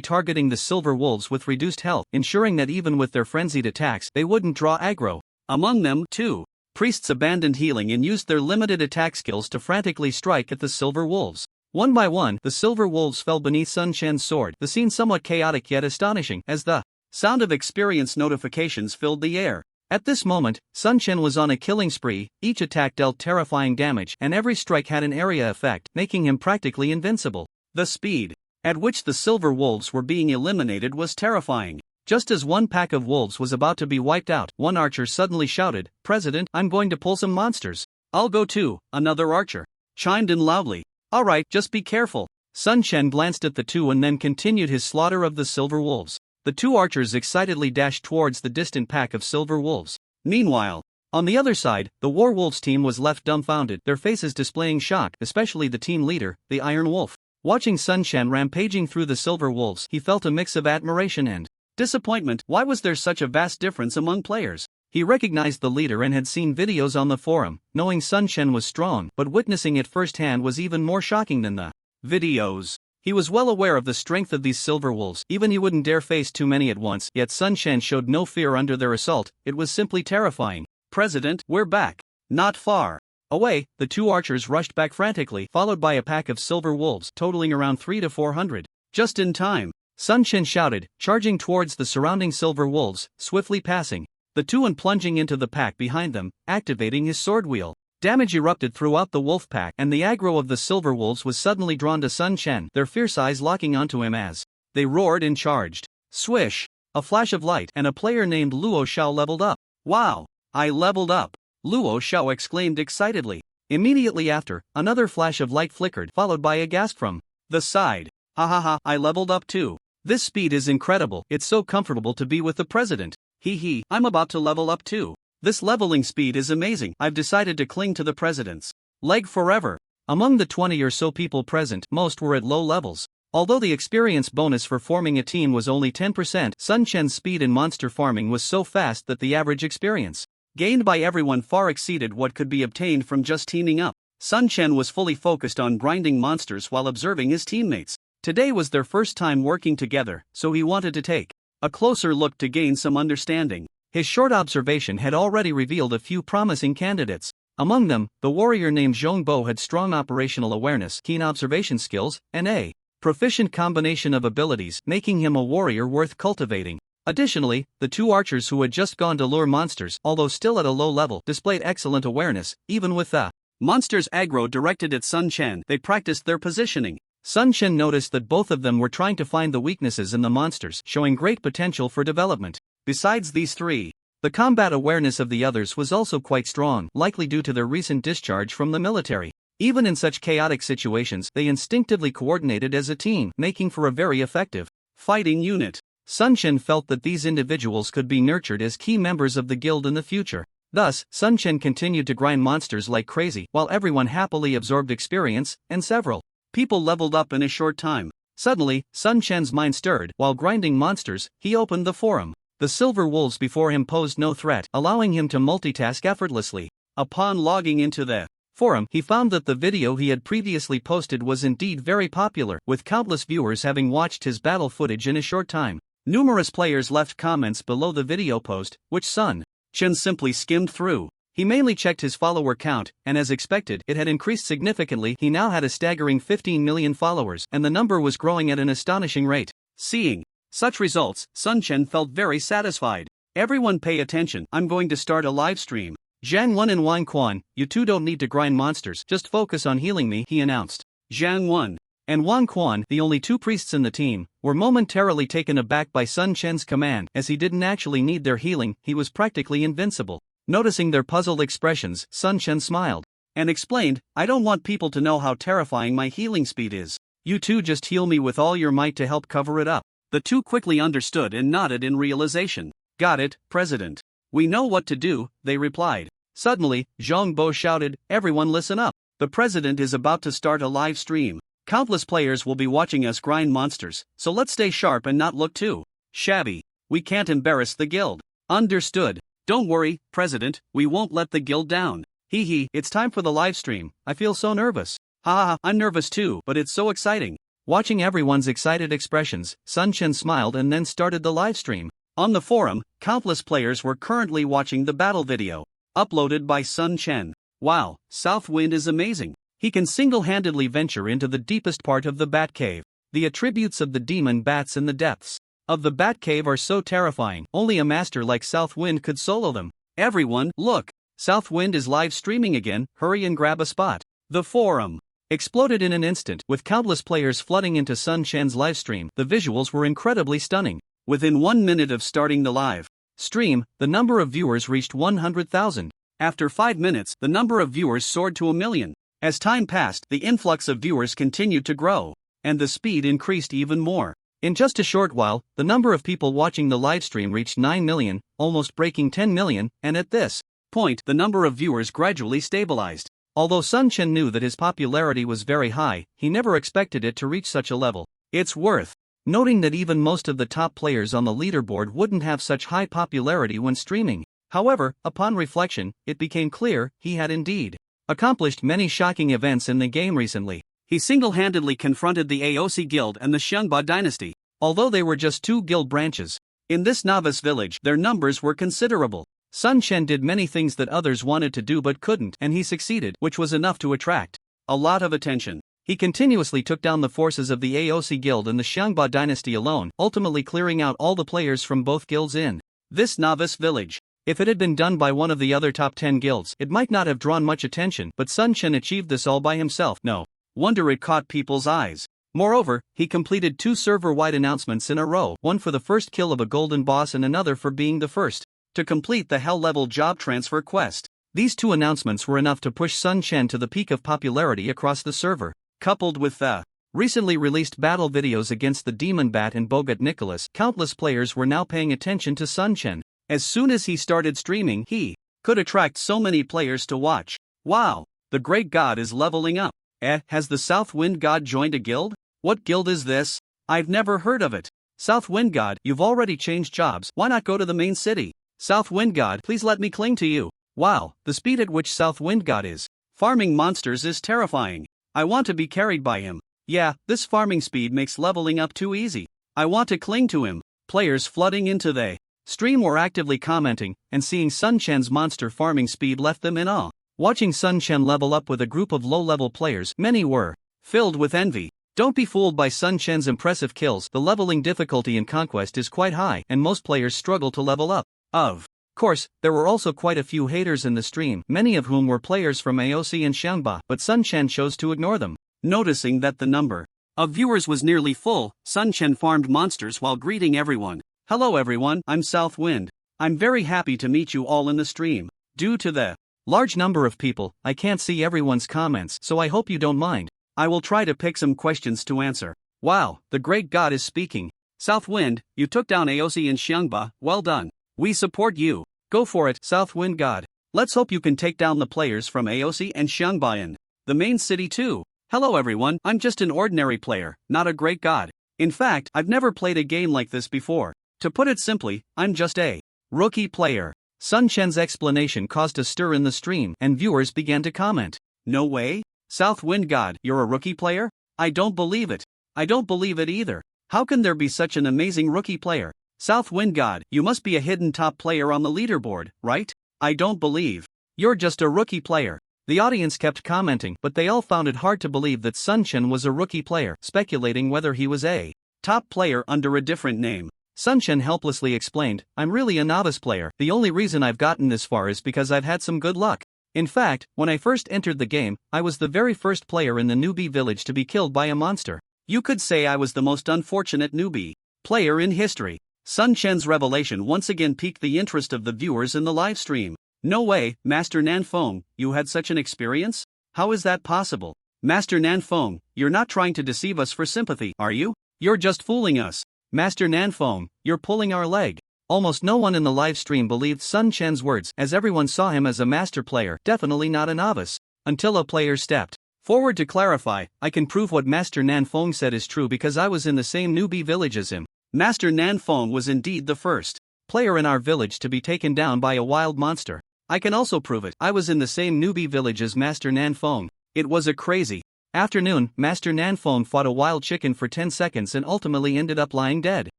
S1: targeting the silver wolves with reduced health, ensuring that even with their frenzied attacks, they wouldn't draw aggro. Among them, two priests abandoned healing and used their limited attack skills to frantically strike at the silver wolves. One by one, the silver wolves fell beneath Sun Shen's sword, the scene somewhat chaotic yet astonishing, as the sound of experience notifications filled the air. At this moment, Sun Shen was on a killing spree, each attack dealt terrifying damage, and every strike had an area effect, making him practically invincible. The speed at which the silver wolves were being eliminated was terrifying. Just as one pack of wolves was about to be wiped out, one archer suddenly shouted, "President, I'm going to pull some monsters." "I'll go too," another archer chimed in loudly. "Alright, just be careful." Sun Shen glanced at the two and then continued his slaughter of the silver wolves. The two archers excitedly dashed towards the distant pack of silver wolves. Meanwhile, on the other side, the War Wolves team was left dumbfounded, their faces displaying shock, especially the team leader, the Iron Wolf. Watching Sun Shen rampaging through the silver wolves, he felt a mix of admiration and disappointment. Why was there such a vast difference among players? He recognized the leader and had seen videos on the forum, knowing Sun Shen was strong, but witnessing it firsthand was even more shocking than the videos. He was well aware of the strength of these silver wolves, even he wouldn't dare face too many at once, yet Sun Shen showed no fear under their assault. It was simply terrifying. "President, we're back." Not far away, the two archers rushed back frantically, followed by a pack of silver wolves, totaling around 300 to 400. Just in time, Sun Shen shouted, charging towards the surrounding silver wolves, swiftly passing the two and plunging into the pack behind them, activating his sword wheel. Damage erupted throughout the wolf pack, and the aggro of the silver wolves was suddenly drawn to Sun Shen, their fierce eyes locking onto him as they roared and charged. Swish! A flash of light, and a player named Luo Xiao leveled up. "Wow! I leveled up!" Luo Xiao exclaimed excitedly. Immediately after, another flash of light flickered, followed by a gasp from the side. "Ha ha ha, I leveled up too. This speed is incredible, it's so comfortable to be with the president. Hee hee, I'm about to level up too. This leveling speed is amazing, I've decided to cling to the president's leg forever." Among the 20 or so people present, most were at low levels. Although the experience bonus for forming a team was only 10%, Sun Shen's speed in monster farming was so fast that the average experience gained by everyone far exceeded what could be obtained from just teaming up. Sun Shen was fully focused on grinding monsters while observing his teammates. Today was their first time working together, so he wanted to take a closer look to gain some understanding. His short observation had already revealed a few promising candidates. Among them, the warrior named Zhongbo had strong operational awareness, keen observation skills, and a proficient combination of abilities, making him a warrior worth cultivating. Additionally, the two archers who had just gone to lure monsters, although still at a low level, displayed excellent awareness, even with the monsters' aggro directed at Sun Shen. They practiced their positioning. Sun Shen noticed that both of them were trying to find the weaknesses in the monsters, showing great potential for development. Besides these three, the combat awareness of the others was also quite strong, likely due to their recent discharge from the military. Even in such chaotic situations, they instinctively coordinated as a team, making for a very effective fighting unit. Sun Shen felt that these individuals could be nurtured as key members of the guild in the future. Thus, Sun Shen continued to grind monsters like crazy, while everyone happily absorbed experience, and several people leveled up in a short time. Suddenly, Sun Shen's mind stirred. While grinding monsters, he opened the forum. The silver wolves before him posed no threat, allowing him to multitask effortlessly. Upon logging into the forum, he found that the video he had previously posted was indeed very popular, with countless viewers having watched his battle footage in a short time. Numerous players left comments below the video post, which Sun Shen simply skimmed through. He mainly checked his follower count, and as expected, it had increased significantly. He now had a staggering 15 million followers, and the number was growing at an astonishing rate. Seeing such results, Sun Shen felt very satisfied. "Everyone pay attention, I'm going to start a live stream. Zhang Wen and Wang Quan, you two don't need to grind monsters, just focus on healing me," he announced. Zhang Wen and Wang Quan, the only two priests in the team, were momentarily taken aback by Sun Shen's command, as he didn't actually need their healing, he was practically invincible. Noticing their puzzled expressions, Sun Shen smiled and explained, "I don't want people to know how terrifying my healing speed is. You two just heal me with all your might to help cover it up." The two quickly understood and nodded in realization. "Got it, President. We know what to do," they replied. Suddenly, Zhang Bo shouted, "Everyone listen up. The president is about to start a live stream. Countless players will be watching us grind monsters, so let's stay sharp and not look too shabby. We can't embarrass the guild." "Understood. Don't worry, President, we won't let the guild down. Hee hee, it's time for the live stream, I feel so nervous." "Ha ha, I'm nervous too, but it's so exciting." Watching everyone's excited expressions, Sun Chen smiled and then started the live stream.
S2: On the forum, countless players were currently watching the battle video, uploaded by Sun Chen. Wow, Southwind is amazing. He can single-handedly venture into the deepest part of the Bat Cave. The attributes of the demon bats in the depths of the Bat Cave are so terrifying, only a master like Southwind could solo them. Everyone, look! Southwind is live streaming again, hurry and grab a spot. The forum exploded in an instant, with countless players flooding into Sun Chen's livestream. The visuals were incredibly stunning. Within 1 minute of starting the live stream, the number of viewers reached 100,000. After 5 minutes, the number of viewers soared to 1 million. As time passed, the influx of viewers continued to grow, and the speed increased even more. In just a short while, the number of people watching the livestream reached 9 million, almost breaking 10 million, and at this point, the number of viewers gradually stabilized. Although Sun Chen knew that his popularity was very high, he never expected it to reach such a level. It's worth noting that even most of the top players on the leaderboard wouldn't have such high popularity when streaming. However, upon reflection, it became clear he had indeed accomplished many shocking events in the game recently. He single-handedly confronted the AOC Guild and the Xiongba dynasty. Although they were just 2 guild branches in this novice village, their numbers were considerable. Sun Chen did many things that others wanted to do but couldn't, and he succeeded, which was enough to attract a lot of attention. He continuously took down the forces of the AOC Guild and the Xiongba dynasty alone, ultimately clearing out all the players from both guilds in this novice village. If it had been done by one of the other top 10 guilds, it might not have drawn much attention, but Sun Chen achieved this all by himself. No wonder it caught people's eyes. Moreover, he completed 2 server-wide announcements in a row, one for the first kill of a golden boss and another for being the first to complete the Hell-level job transfer quest. These 2 announcements were enough to push Sun Chen to the peak of popularity across the server. Coupled with the recently released battle videos against the Demon Bat and Bogut Nicholas, countless players were now paying attention to Sun Chen. As soon as he started streaming, he could attract so many players to watch. Wow, the great god is leveling up. Has the Southwind God joined a guild? What guild is this? I've never heard of it. Southwind God, you've already changed jobs, why not go to the main city? Southwind God, please let me cling to you. Wow, the speed at which Southwind God is farming monsters is terrifying. I want to be carried by him. Yeah, this farming speed makes leveling up too easy. I want to cling to him. Players flooding into the stream were actively commenting, and seeing Sun Chen's monster farming speed left them in awe. Watching Sun Chen level up with a group of low-level players, many were filled with envy. Don't be fooled by Sun Chen's impressive kills. The leveling difficulty in Conquest is quite high, and most players struggle to level up. Of course, there were also quite a few haters in the stream, many of whom were players from AOC and Xiongba, but Sun Chen chose to ignore them. Noticing that the number of viewers was nearly full, Sun Chen farmed monsters while greeting everyone. Hello everyone, I'm Southwind. I'm very happy to meet you all in the stream. Due to the large number of people, I can't see everyone's comments, so I hope you don't mind. I will try to pick some questions to answer. Wow, the great god is speaking. Southwind, you took down AOC and Xiongba, well done. We support you. Go for it, Southwind God. Let's hope you can take down the players from AOC and Xiongba in the main city too. Hello everyone, I'm just an ordinary player, not a great god. In fact, I've never played a game like this before. To put it simply, I'm just a rookie player. Sun Chen's explanation caused a stir in the stream, and viewers began to comment. No way? Southwind God, you're a rookie player? I don't believe it. I don't believe it either. How can there be such an amazing rookie player? Southwind God, you must be a hidden top player on the leaderboard, right? I don't believe you're just a rookie player. The audience kept commenting, but they all found it hard to believe that Sun Chen was a rookie player, speculating whether he was a top player under a different name. Sun Chen helplessly explained, I'm really a novice player. The only reason I've gotten this far is because I've had some good luck. In fact, when I first entered the game, I was the very first player in the newbie village to be killed by a monster. You could say I was the most unfortunate newbie player in history. Sun Chen's revelation once again piqued the interest of the viewers in the live stream. No way, Master Nanfeng, you had such an experience? How is that possible? Master Nanfeng, you're not trying to deceive us for sympathy, are you? You're just fooling us. Master Nanfeng, you're pulling our leg. Almost no one in the live stream believed Sun Chen's words, as everyone saw him as a master player, definitely not a novice. Until a player stepped forward to clarify, I can prove what Master Nanfeng said is true because I was in the same newbie village as him. Master Nanfeng was indeed the first player in our village to be taken down by a wild monster. I can also prove it. I was in the same newbie village as Master Nanfeng. It was a crazy
S1: Afternoon, Master Nanfeng fought a wild chicken for 10 seconds and ultimately ended up lying dead.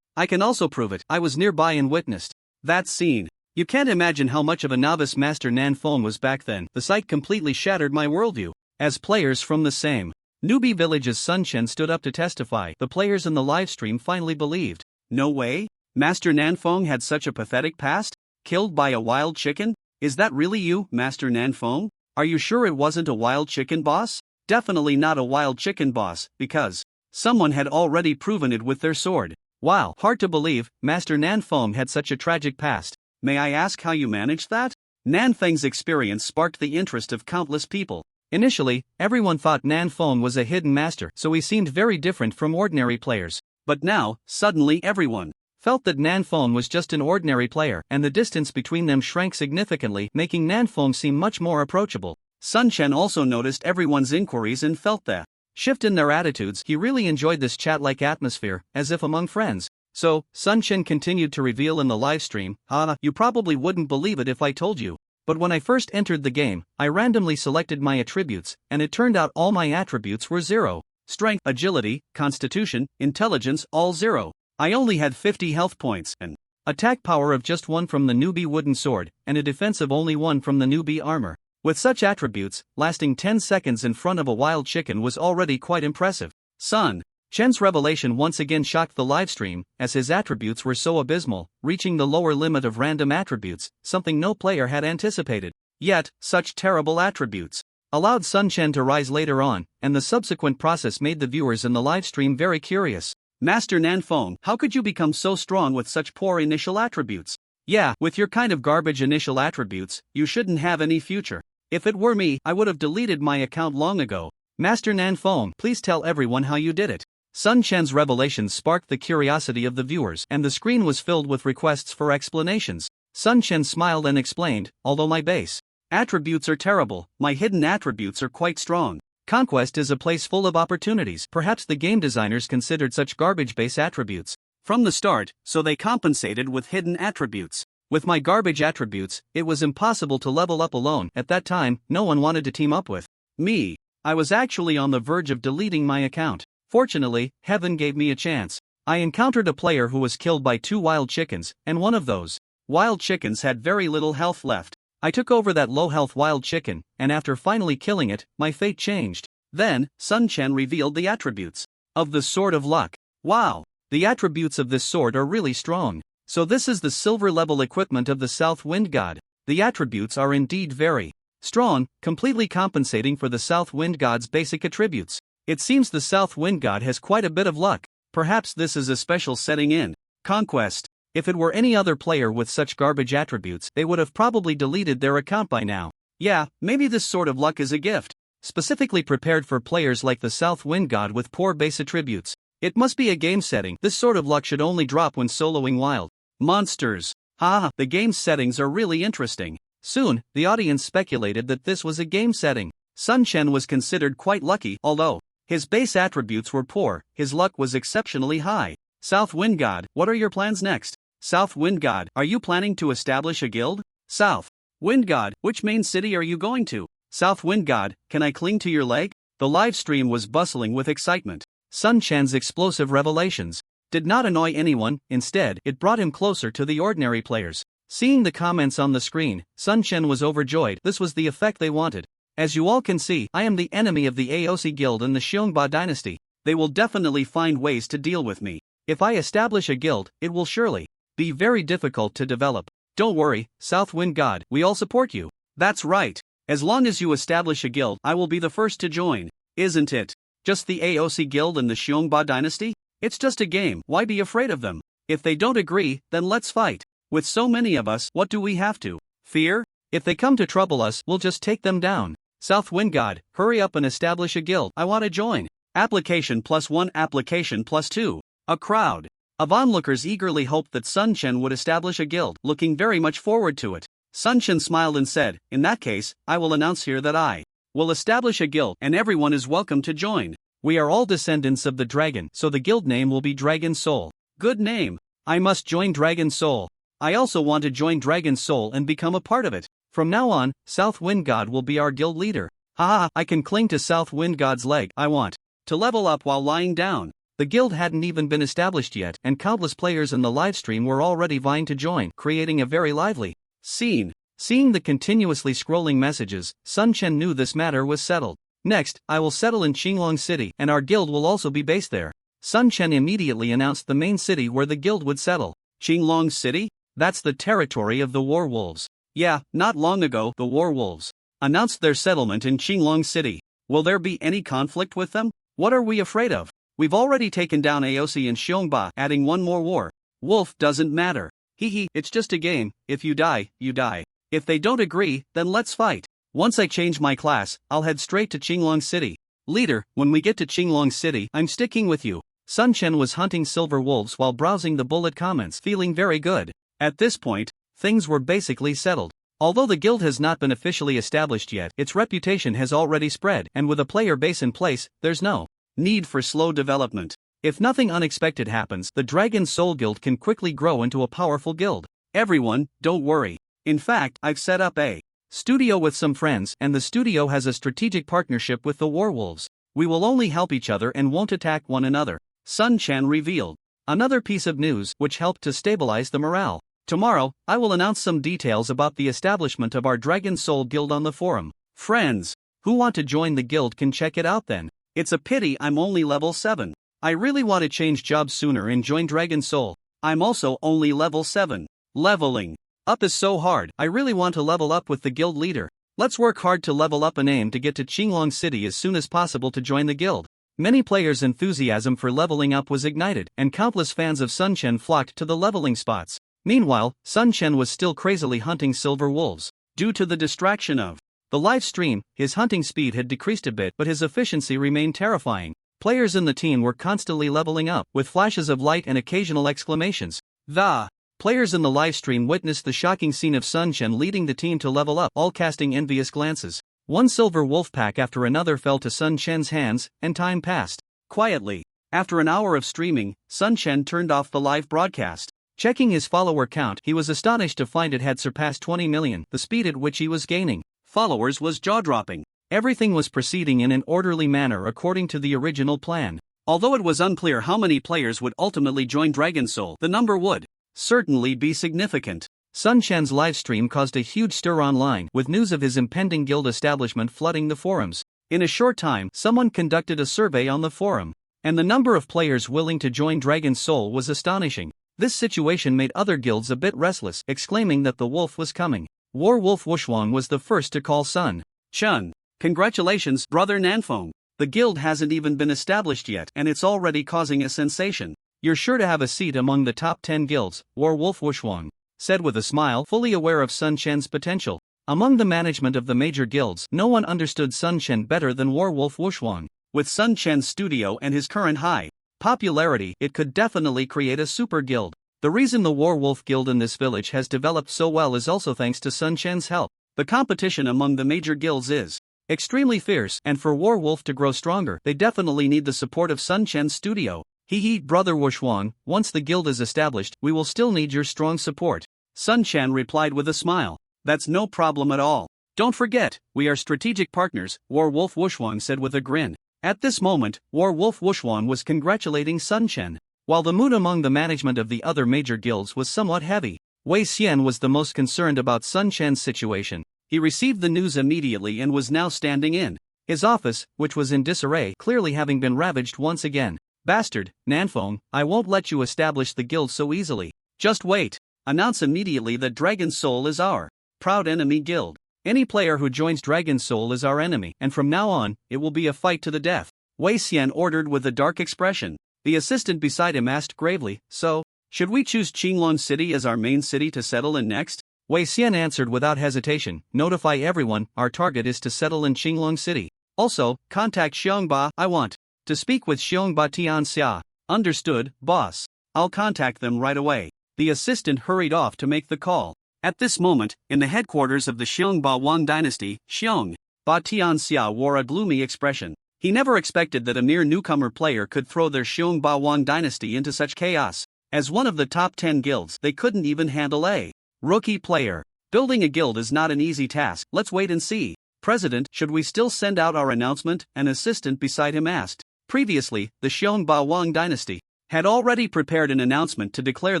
S1: I can also prove it, I was nearby and witnessed that scene. You can't imagine how much of a novice Master Nanfeng was back then. The sight completely shattered my worldview. As players from the same newbie village's Sun Chen stood up to testify, the players in the livestream finally believed. No way? Master Nanfeng had such a pathetic past? Killed by a wild chicken? Is that really you, Master Nanfeng? Are you sure it wasn't a wild chicken boss? Definitely not a wild chicken boss, because someone had already proven it with their sword. Wow, hard to believe, Master Nanfeng had such a tragic past. May I ask how you managed that? Nanfeng's experience sparked the interest of countless people. Initially, everyone thought Nanfeng was a hidden master, so he seemed very different from ordinary players. But now, suddenly everyone felt that Nanfeng was just an ordinary player, and the distance between them shrank significantly, making Nanfeng seem much more approachable. Sun Chen also noticed everyone's inquiries and felt the shift in their attitudes. He really enjoyed this chat-like atmosphere, as if among friends. So, Sun Chen continued to reveal in the livestream, you probably wouldn't believe it if I told you. But when I first entered the game, I randomly selected my attributes, and it turned out all my attributes were 0. Strength, agility, constitution, intelligence, all 0. I only had 50 health points, an attack power of just 1 from the newbie wooden sword, and a defense of only 1 from the newbie armor. With such attributes, lasting 10 seconds in front of a wild chicken was already quite impressive. Sun Chen's revelation once again shocked the livestream, as his attributes were so abysmal, reaching the lower limit of random attributes, something no player had anticipated. Yet, such terrible attributes allowed Sun Chen to rise later on, and the subsequent process made the viewers in the livestream very curious. Master Nanfeng, how could you become so strong with such poor initial attributes? Yeah, with your kind of garbage initial attributes, you shouldn't have any future. If it were me, I would have deleted my account long ago. Master Nanfeng, please tell everyone how you did it. Sun Chen's revelations sparked the curiosity of the viewers, and the screen was filled with requests for explanations. Sun Chen smiled and explained, although my base attributes are terrible, my hidden attributes are quite strong. Conquest is a place full of opportunities. Perhaps the game designers considered such garbage base attributes from the start, so they compensated with hidden attributes. With my garbage attributes, it was impossible to level up alone. At that time, no one wanted to team up with me. I was actually on the verge of deleting my account. Fortunately, heaven gave me a chance. I encountered a player who was killed by 2 wild chickens, and one of those wild chickens had very little health left. I took over that low-health wild chicken, and after finally killing it, my fate changed. Then, Sun Chen revealed the attributes of the Sword of Luck. Wow! The attributes of this sword are really strong. So this is the silver-level equipment of the South Wind God. The attributes are indeed very strong, completely compensating for the South Wind God's basic attributes. It seems the South Wind God has quite a bit of luck. Perhaps this is a special setting in Conquest. If it were any other player with such garbage attributes, they would have probably deleted their account by now. Yeah, maybe this sort of luck is a gift, specifically prepared for players like the South Wind God with poor base attributes. It must be a game setting. This sort of luck should only drop when soloing wild monsters. The game's settings are really interesting. Soon, the audience speculated that this was a game setting. Sun Chen was considered quite lucky, although his base attributes were poor, his luck was exceptionally high. South Wind God, what are your plans next? South Wind God, are you planning to establish a guild? South Wind God, which main city are you going to? South Wind God, can I cling to your leg? The live stream was bustling with excitement. Sun Chen's explosive revelations did not annoy anyone, instead, it brought him closer to the ordinary players. Seeing the comments on the screen, Sun Chen was overjoyed. This was the effect they wanted. As you all can see, I am the enemy of the AOC Guild and the Xiongba dynasty. They will definitely find ways to deal with me. If I establish a guild, it will surely be very difficult to develop. Don't worry, South Wind God, we all support you. That's right. As long as you establish a guild, I will be the first to join. Isn't it? Just the AOC Guild and the Xiongba dynasty? It's just a game, why be afraid of them? If they don't agree, then let's fight. With so many of us, what do we have to fear? If they come to trouble us, we'll just take them down. South Wind God, hurry up and establish a guild. I want to join. Application +1, application +2. A crowd of onlookers eagerly hoped that Sun Chen would establish a guild, looking very much forward to it. Sun Chen smiled and said, in that case, I will announce here that I will establish a guild and everyone is welcome to join. We are all descendants of the dragon, so the guild name will be Dragon Soul. Good name. I must join Dragon Soul. I also want to join Dragon Soul and become a part of it. From now on, South Wind God will be our guild leader.
S2: Haha, I can cling to South Wind God's leg. I want to level up while lying down. The guild hadn't even been established yet, and countless players in the livestream were already vying to join, creating a very lively scene. Seeing the continuously scrolling messages, Sun Chen knew this matter was settled. Next, I will settle in Qinglong City, and our guild will also be based there. Sun Chen immediately announced the main city where the guild would settle. Qinglong City? That's the territory of the War Wolves. Yeah, not long ago, the War Wolves announced their settlement in Qinglong City. Will there be any conflict with them? What are we afraid of? We've already taken down Aosi and Xiongba, adding one more war wolf doesn't matter. Hehe, it's just a game. If you die, you die. If they don't agree, then let's fight. Once I change my class, I'll head straight to Qinglong City. Leader, when we get to Qinglong City, I'm sticking with you. Sun Chen was hunting silver wolves while browsing the bullet comments, feeling very good. At this point, things were basically settled. Although the guild has not been officially established yet, its reputation has already spread, and with a player base in place, there's no need for slow development. If nothing unexpected happens, the Dragon Soul Guild can quickly grow into a powerful guild. Everyone, don't worry. In fact, I've set up a studio with some friends, and the studio has a strategic partnership with the Warwolves. We will only help each other and won't attack one another, Sun Chen revealed. Another piece of news which helped to stabilize the morale. Tomorrow, I will announce some details about the establishment of our Dragon Soul Guild on the forum. Friends who want to join the guild can check it out then. It's a pity I'm only level 7. I really want to change jobs sooner and join Dragon Soul. I'm also only level 7. Leveling up is so hard. I really want to level up with the guild leader. Let's work hard to level up and aim to get to Qinglong City as soon as possible to join the guild. Many players' enthusiasm for leveling up was ignited, and countless fans of Sun Chen flocked to the leveling spots. Meanwhile, Sun Chen was still crazily hunting silver wolves. Due to the distraction of the live stream, his hunting speed had decreased a bit, but his efficiency remained terrifying. Players in the team were constantly leveling up, with flashes of light and occasional exclamations. The players in the live stream witnessed the shocking scene of Sun Chen leading the team to level up, all casting envious glances. One silver wolf pack after another fell to Sun Chen's hands, and time passed quietly. After an hour of streaming, Sun Chen turned off the live broadcast. Checking his follower count, he was astonished to find it had surpassed 20 million. The speed at which he was gaining followers was jaw-dropping. Everything was proceeding in an orderly manner according to the original plan. Although it was unclear how many players would ultimately join Dragon Soul, the number would certainly be significant. Sun Chen's livestream caused a huge stir online, with news of his impending guild establishment flooding the forums. In a short time, someone conducted a survey on the forum, and the number of players willing to join Dragon Soul was astonishing. This situation made other guilds a bit restless, exclaiming that the wolf was coming. War Wolf Wushuang was the first to call Sun Chen. Congratulations, brother Nanfeng. The guild hasn't even been established yet, and it's already causing a sensation. You're sure to have a seat among the top 10 guilds, War Wolf Wushuang said with a smile, fully aware of Sun Chen's potential. Among the management of the major guilds, no one understood Sun Chen better than War Wolf Wushuang. With Sun Chen's studio and his current high popularity, it could definitely create a super guild. The reason the War Wolf Guild in this village has developed so well is also thanks to Sun Chen's help. The competition among the major guilds is extremely fierce, and for War Wolf to grow stronger, they definitely need the support of Sun Chen's studio. Hehe, brother Wushuang, once the guild is established, we will still need your strong support. Sun Chen replied with a smile. That's no problem at all. Don't forget, we are strategic partners, War Wolf Wushuang said with a grin. At this moment, War Wolf Wushuang was congratulating Sun Chen. While the mood among the management of the other major guilds was somewhat heavy, Wei Xian was the most concerned about Sun Chen's situation. He received the news immediately and was now standing in his office, which was in disarray, clearly having been ravaged once again. Bastard, Nanfeng, I won't let you establish the guild so easily. Just wait. Announce immediately that Dragon Soul is our proud enemy guild. Any player who joins Dragon Soul is our enemy, and from now on, it will be a fight to the death. Wei Xian ordered with a dark expression. The assistant beside him asked gravely, so, should we choose Qinglong City as our main city to settle in next? Wei Xian answered without hesitation, notify everyone, our target is to settle in Qinglong City. Also, contact Xiongba, I want to speak with Xiongba Tianxia. Understood, boss. I'll contact them right away. The assistant hurried off to make the call. At this moment, in the headquarters of the Xiongba Wang dynasty, Xiongba Tianxia wore a gloomy expression. He never expected that a mere newcomer player could throw their Xiongba Wang dynasty into such chaos. As one of the top 10 guilds, they couldn't even handle a rookie player. Building a guild is not an easy task, let's wait and see. President, should we still send out our announcement? An assistant beside him asked. Previously, the Xiongba Wang dynasty had already prepared an announcement to declare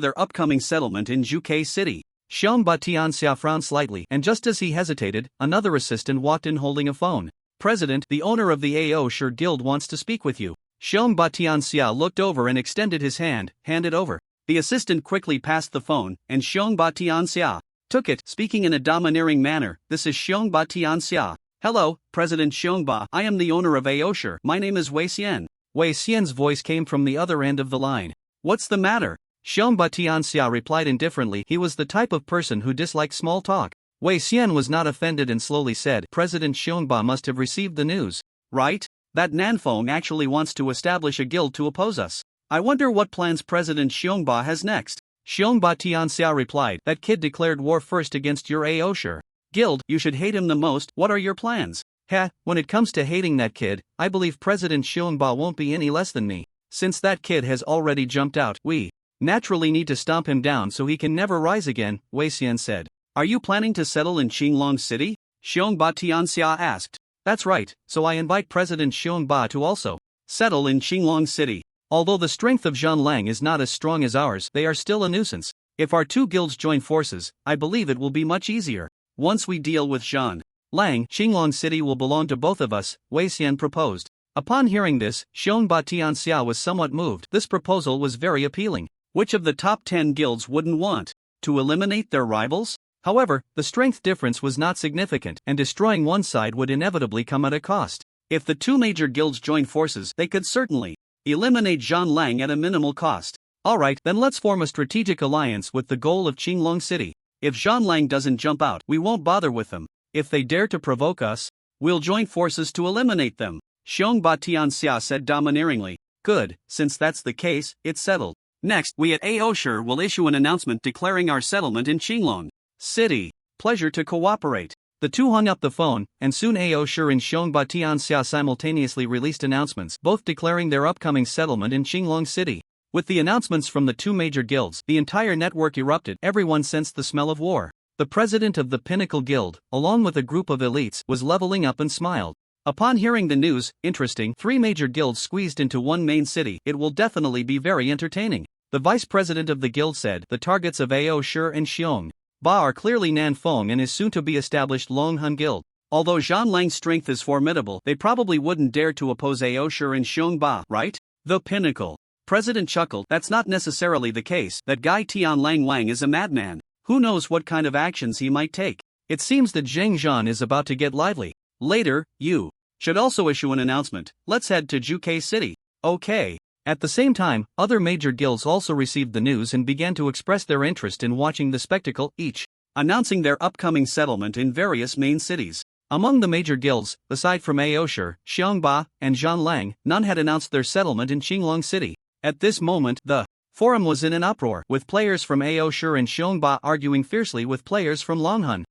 S2: their upcoming settlement in Zhuke City. Xiongba Tianxia frowned slightly, and just as he hesitated, another assistant walked in holding a phone. President, the owner of the AO Sure Guild wants to speak with you. Xiongba Tianxia looked over and extended his hand, handed over. The assistant quickly passed the phone, and Xiongba Tianxia took it, speaking in a domineering manner. This is Xiongba Tianxia. Hello, President Xiongba. I am the owner of Aosher. My name is Wei Xian. Wei Xian's voice came from the other end of the line. What's the matter? Xiongba Tianxia replied indifferently. He was the type of person who disliked small talk. Wei Xian was not offended and slowly said, President Xiongba must have received the news, right? That Nanfeng actually wants to establish a guild to oppose us. I wonder what plans President Xiongba has next. Xiongba Tianxia replied, that kid declared war first against your Aosher guild. You should hate him the most. What are your plans? Heh, when it comes to hating that kid, I believe President Xiongba won't be any less than me. Since that kid has already jumped out, we naturally need to stomp him down so he can never rise again, Wei Xian said. Are you planning to settle in Qinglong City? Xiongba Tianxia asked. That's right, so I invite President Xiongba to also settle in Qinglong City. Although the strength of Zhan Lang is not as strong as ours, they are still a nuisance. If our two guilds join forces, I believe it will be much easier. Once we deal with Zhan Lang, Qinglong City will belong to both of us, Wei Xian proposed. Upon hearing this, Xiongba Tianxia was somewhat moved. This proposal was very appealing. Which of the top 10 guilds wouldn't want to eliminate their rivals? However, the strength difference was not significant, and destroying one side would inevitably come at a cost. If the two major guilds join forces, they could certainly eliminate Zhan Lang at a minimal cost. Alright, then let's form a strategic alliance with the goal of Qinglong City. If Zhan Lang doesn't jump out, we won't bother with them. If they dare to provoke us, we'll join forces to eliminate them. Xiongba Tianxia said domineeringly. Good, since that's the case, it's settled. Next, we at Aosher will issue an announcement declaring our settlement in Qinglong City. Pleasure to cooperate. The two hung up the phone, and soon Aosher and Xiongba Tianxia simultaneously released announcements, both declaring their upcoming settlement in Qinglong City. With the announcements from the two major guilds, the entire network erupted. Everyone sensed the smell of war. The president of the Pinnacle Guild, along with a group of elites, was leveling up and smiled. Upon hearing the news, interesting, 3 major guilds squeezed into one main city. It will definitely be very entertaining. The vice president of the guild said, the targets of Aosher and Xiongba are clearly Nanfeng and his soon-to-be established Longhun Guild. Although Zhan Lang's strength is formidable, they probably wouldn't dare to oppose Aosher and Xiongba, right? The Pinnacle president chuckled. That's not necessarily the case. That guy Tian Lang Wang is a madman. Who knows what kind of actions he might take? It seems that Zheng Zhan is about to get lively. Later, you should also issue an announcement. Let's head to Zhuke City. Okay. At the same time, other major guilds also received the news and began to express their interest in watching the spectacle, each announcing their upcoming settlement in various main cities. Among the major guilds, aside from Aosher, Xiongba, and Zhan Lang, none had announced their settlement in Qinglong City. At this moment, the forum was in an uproar, with players from Aosher and Xiongba arguing fiercely with players from Longhun.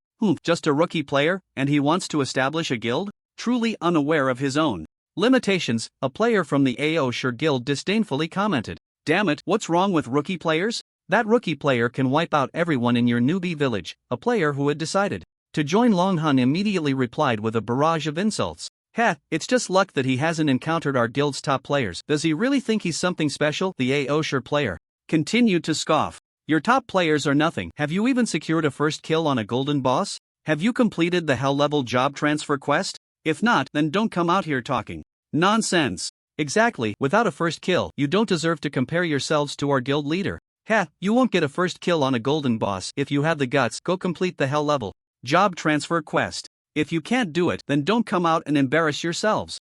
S2: Just a rookie player, and he wants to establish a guild? Truly unaware of his own limitations, a player from the Aosher Guild disdainfully commented. Damn it, what's wrong with rookie players? That rookie player can wipe out everyone in your newbie village. A player who had decided to join Longhun immediately replied with a barrage of insults. Heh, it's just luck that he hasn't encountered our guild's top players. Does he really think he's something special? The Aosher player continued to scoff. Your top players are nothing. Have you even secured a first kill on a golden boss? Have you completed the hell-level job transfer quest? If not, then don't come out here talking nonsense. Exactly, without a first kill, you don't deserve to compare yourselves to our guild leader. Heh, you won't get a first kill on a golden boss. If you have the guts, go complete the hell-level job transfer quest. If you can't do it, then don't come out and embarrass yourselves.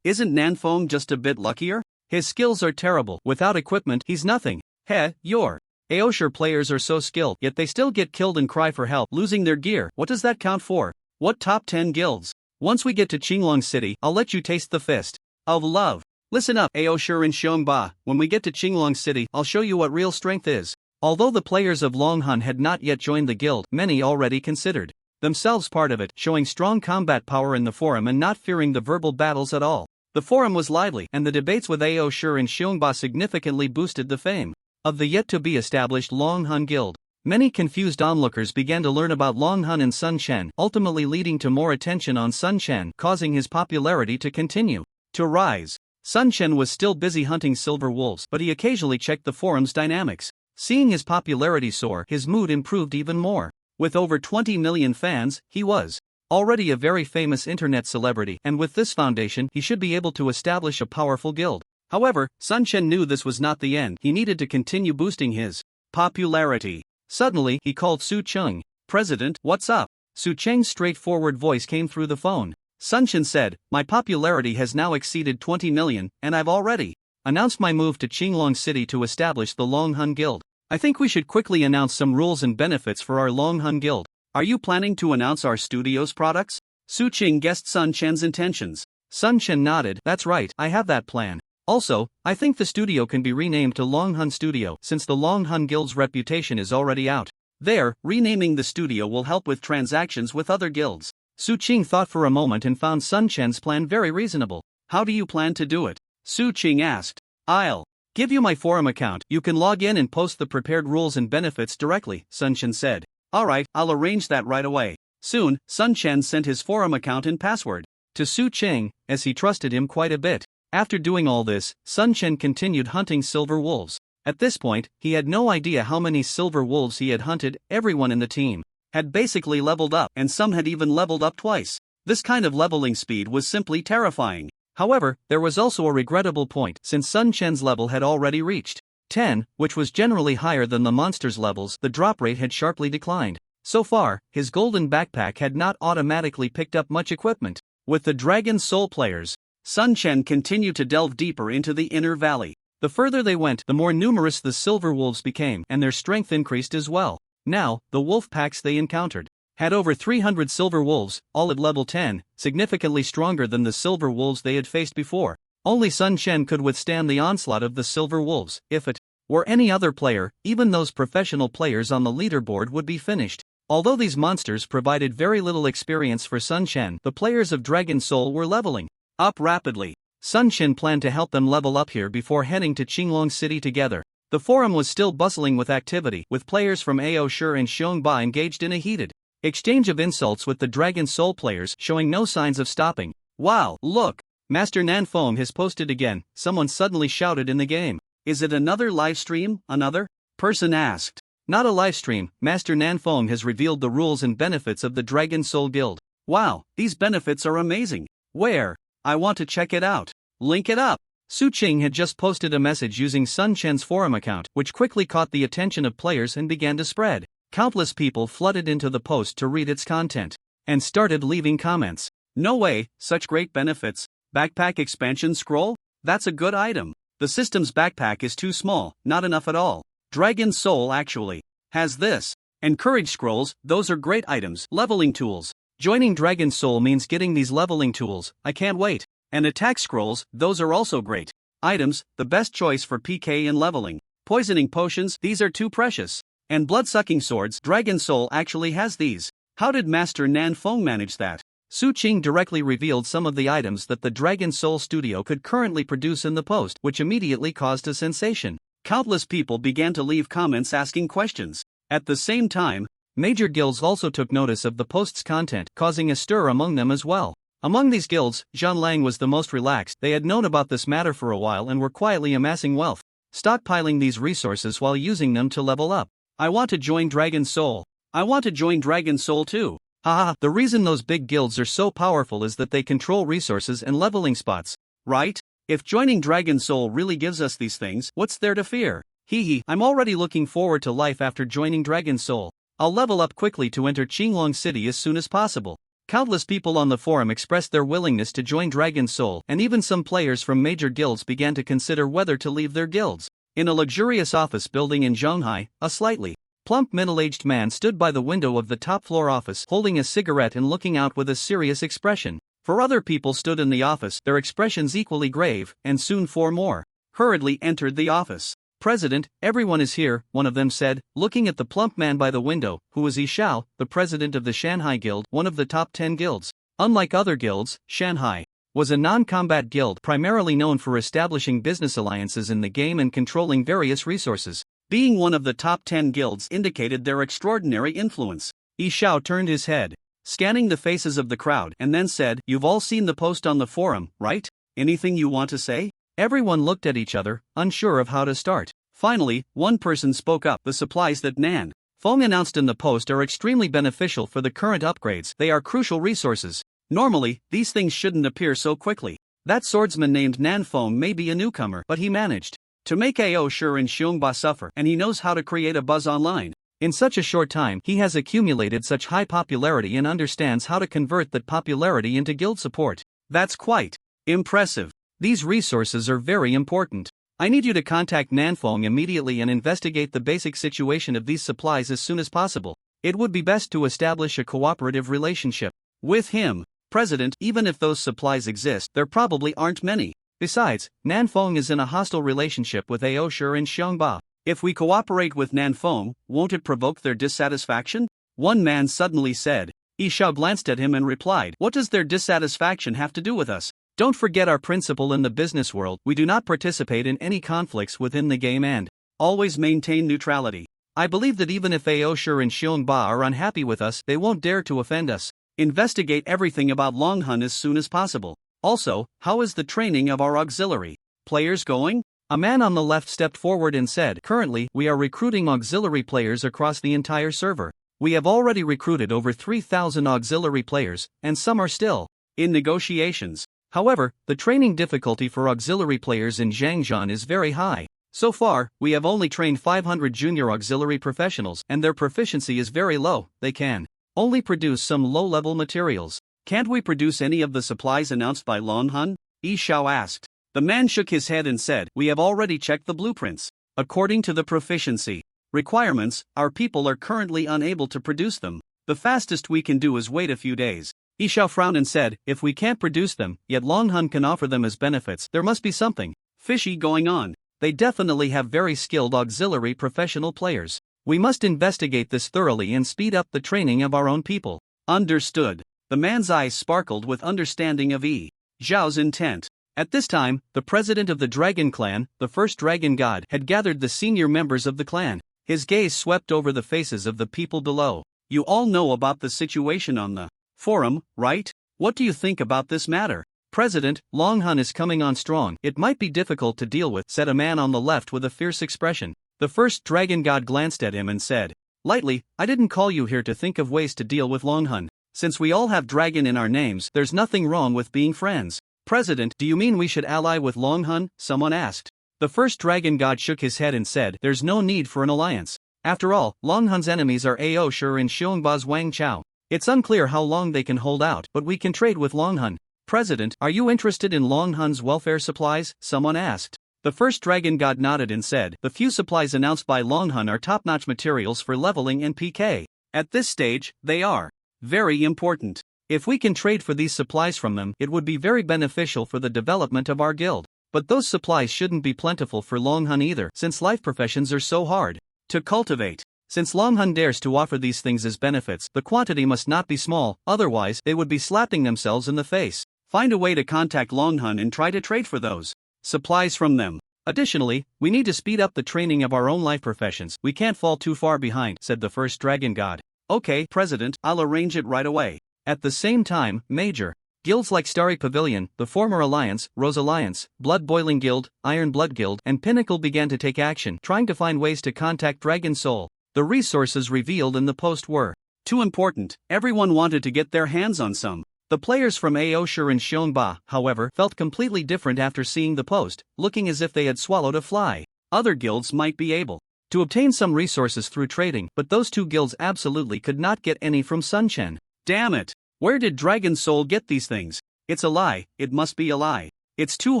S2: Isn't Nanfeng just a bit luckier? His skills are terrible. Without equipment, he's nothing. Heh, your Aosher players are so skilled, yet they still get killed and cry for help, losing their gear. What does that count for? What top 10 guilds? Once we get to Qinglong City, I'll let you taste the fist of love. Listen up, Aosher and Xiongba. When we get to Qinglong City, I'll show you what real strength is. Although the players of Longhun had not yet joined the guild, many already considered themselves part of it, showing strong combat power in the forum and not fearing the verbal battles at all. The forum was lively, and the debates with Aosher and Xiongba significantly boosted the fame of the yet-to-be-established Longhun Guild.
S1: Many confused onlookers began to learn about Long Hun and Sun Chen, ultimately leading to more attention on Sun Chen, causing his popularity to continue to rise. Sun Chen was still busy hunting silver wolves, but he occasionally checked the forum's dynamics. Seeing his popularity soar, his mood improved even more. With over 20 million fans, he was already a very famous internet celebrity, and with this foundation, he should be able to establish a powerful guild. However, Sun Chen knew this was not the end. He needed to continue boosting his popularity. Suddenly, he called Su Cheng. "President, what's up?" Su Cheng's straightforward voice came through the phone. Sun Chen said, "My popularity has now exceeded 20 million, and I've already announced my move to Qinglong City to establish the Long Hun Guild. I think we should quickly announce some rules and benefits for our Long Hun Guild. Are you planning to announce our studio's products?" Su Cheng guessed Sun Chen's intentions. Sun Chen nodded. "That's right, I have that plan. Also, I think the studio can be renamed to Long Hun Studio since the Long Hun Guild's reputation is already out there. Renaming the studio will help with transactions with other guilds." Su Cheng thought for a moment and found Sun Chen's plan very reasonable. "How do you plan to do it?" Su Cheng asked. "I'll give you my forum account. You can log in and post the prepared rules and benefits directly," Sun Chen said. "Alright, I'll arrange that right away." Soon, Sun Chen sent his forum account and password to Su Cheng, as he trusted him quite a bit. After doing all this, Sun Chen continued hunting silver wolves. At this point, he had no idea how many silver wolves he had hunted. Everyone in the team had basically leveled up, and some had even leveled up twice. This kind of leveling speed was simply terrifying. However, there was also a regrettable point, since Sun Chen's level had already reached 10, which was generally higher than the monster's levels. The drop rate had sharply declined. So far, his golden backpack had not automatically picked up much equipment. With the Dragon Soul players, Sun Chen continued to delve deeper into the inner valley. The further they went, the more numerous the silver wolves became, and their strength increased as well. Now, the wolf packs they encountered had over 300 silver wolves, all at level 10, significantly stronger than the silver wolves they had faced before. Only Sun Chen could withstand the onslaught of the silver wolves. If it were any other player, even those professional players on the leaderboard would be finished. Although these monsters provided very little experience for Sun Chen, the players of Dragon Soul were leveling up rapidly. Sun Chen planned to help them level up here before heading to Qinglong City together. The forum was still bustling with activity, with players from Ao Shi and Xiongba engaged in a heated exchange of insults with the Dragon Soul players, showing no signs of stopping. "Wow, look! Master Nanfeng has posted again," someone suddenly shouted in the game. "Is it another live stream?" another person asked. "Not a live stream, Master Nanfeng has revealed the rules and benefits of the Dragon Soul Guild." "Wow, these benefits are amazing. Where? I want to check it out. Link it up." Su Cheng had just posted a message using Sun Chen's forum account, which quickly caught the attention of players and began to spread. Countless people flooded into the post to read its content and started leaving comments. "No way, such great benefits. Backpack expansion scroll? That's a good item. The system's backpack is too small, not enough at all. Dragon Soul actually has this. Encourage scrolls, those are great items. Leveling tools. Joining Dragon Soul means getting these leveling tools, I can't wait. And attack scrolls, those are also great items, the best choice for PK and leveling. Poisoning potions, these are too precious. And blood-sucking swords, Dragon Soul actually has these. How did Master Nanfeng manage that?" Su Cheng directly revealed some of the items that the Dragon Soul Studio could currently produce in the post, which immediately caused a sensation. Countless people began to leave comments asking questions. At the same time, major guilds also took notice of the post's content, causing a stir among them as well. Among these guilds, Zhanlang was the most relaxed. They had known about this matter for a while and were quietly amassing wealth, stockpiling these resources while using them to level up. "I want to join Dragon Soul. I want to join Dragon Soul too. Haha, the reason those big guilds are so powerful is that they control resources and leveling spots, right? If joining Dragon Soul really gives us these things, what's there to fear? Hehe, I'm already looking forward to life after joining Dragon Soul. I'll level up quickly to enter Qinglong City as soon as possible." Countless people on the forum expressed their willingness to join Dragon Soul, and even some players from major guilds began to consider whether to leave their guilds. In a luxurious office building in Zhonghai, a slightly plump middle-aged man stood by the window of the top-floor office, holding a cigarette and looking out with a serious expression. For other people stood in the office, their expressions equally grave, and soon 4 more hurriedly entered the office. "President, everyone is here," one of them said, looking at the plump man by the window, who was Yi Shao, the president of the Shanghai Guild, one of the top 10 guilds. Unlike other guilds, Shanghai was a non-combat guild primarily known for establishing business alliances in the game and controlling various resources.
S2: Being one of the top 10 guilds indicated their extraordinary influence. Yi Xiao turned his head, scanning the faces of the crowd, and then said, "You've all seen the post on the forum, right? Anything you want to say?" Everyone looked at each other, unsure of how to start. Finally, one person spoke up. "The supplies that Nan Feng announced in the post are extremely beneficial for the current upgrades. They are crucial resources. Normally, these things shouldn't appear so quickly. That swordsman named Nan Feng may be a newcomer, but he managed to make Ao Shi and Xiongba suffer, and he knows how to create a buzz online. In such a short time, he has accumulated such high popularity and understands how to convert that popularity into guild support. That's quite impressive. These resources are very important. I need you to contact Nanfeng immediately and investigate the basic situation of these supplies as soon as possible. It would be best to establish a cooperative relationship with him." President, even if those supplies exist, there probably aren't many. Besides, Nanfeng is in a hostile relationship with Ao Shi and Xiongba. If we cooperate with Nanfeng, won't it provoke their dissatisfaction? One man suddenly said. Yi Xiao glanced at him and replied, "What does their dissatisfaction have to do with us? Don't forget our principle in the business world. We do not participate in any conflicts within the game and always maintain neutrality. I believe that even if Ao Shi and Xiongba are unhappy with us, they won't dare to offend us. Investigate everything about Longhun as soon as possible. Also, how is the training of our auxiliary players going?" A man on the left stepped forward and said, "Currently, we are recruiting auxiliary players across the entire server. We have already recruited over 3,000 auxiliary players, and some are still in negotiations. However, the training difficulty for auxiliary players in Zhangjian is very high. So far, we have only trained 500 junior auxiliary professionals, and their proficiency is very low. They can only produce some low-level materials." "Can't we produce any of the supplies announced by Longhun?" Yi Xiao asked. The man shook his head and said, "We have already checked the blueprints. According to the proficiency requirements, our people are currently unable to produce them. The fastest we can do is wait a few days." Yi Xiao frowned and said, "If we can't produce them, yet Longhun can offer them as benefits, there must be something fishy going on. They definitely have very skilled auxiliary professional players. We must investigate this thoroughly and speed up the training of our own people." "Understood." The man's eyes sparkled with understanding of Yi Xiao's intent. At this time, the president of the Dragon Clan, the first dragon god, had gathered the senior members of the clan. His gaze swept over the faces of the people below. "You all know about the situation on the forum, right? What do you think about this matter?" "President, Longhun is coming on strong. It might be difficult to deal with," said a man on the left with a fierce expression. The first dragon god glanced at him and said, "Lightly, I didn't call you here to think of ways to deal with Longhun. Since we all have dragon in our names, there's nothing wrong with being friends." "President, do you mean we should ally with Longhun?" someone asked. The first dragon god shook his head and said, "There's no need for an alliance. After all, Longhun's enemies are Ao Shi and Xiongba's Wang Chao. It's unclear how long they can hold out, but we can trade with Longhun." "President, are you interested in Longhun's welfare supplies?" someone asked. The first dragon god nodded and said, "The few supplies announced by Longhun are top-notch materials for leveling and PK. At this stage, they are very important. If we can trade for these supplies from them, it would be very beneficial for the development of our guild. But those supplies shouldn't be plentiful for Longhun either, since life professions are so hard to cultivate. Since Longhun dares to offer these things as benefits, the quantity must not be small, otherwise they would be slapping themselves in the face. Find a way to contact Longhun and try to trade for those supplies from them. Additionally, we need to speed up the training of our own life professions. We can't fall too far behind," said the first dragon god. "Okay, President, I'll arrange it right away." At the same time, major guilds like Starry Pavilion, the former Alliance, Rose Alliance, Blood Boiling Guild, Iron Blood Guild, and Pinnacle began to take action, trying to find ways to contact Dragon Soul. The resources revealed in the post were too important. Everyone wanted to get their hands on some. The players from Ao Shi and Xiongba, however, felt completely different after seeing the post, looking as if they had swallowed a fly. Other guilds might be able to obtain some resources through trading, but those two guilds absolutely could not get any from Sunchen. Damn it! Where did Dragon Soul get these things? It's a lie, it must be a lie. It's too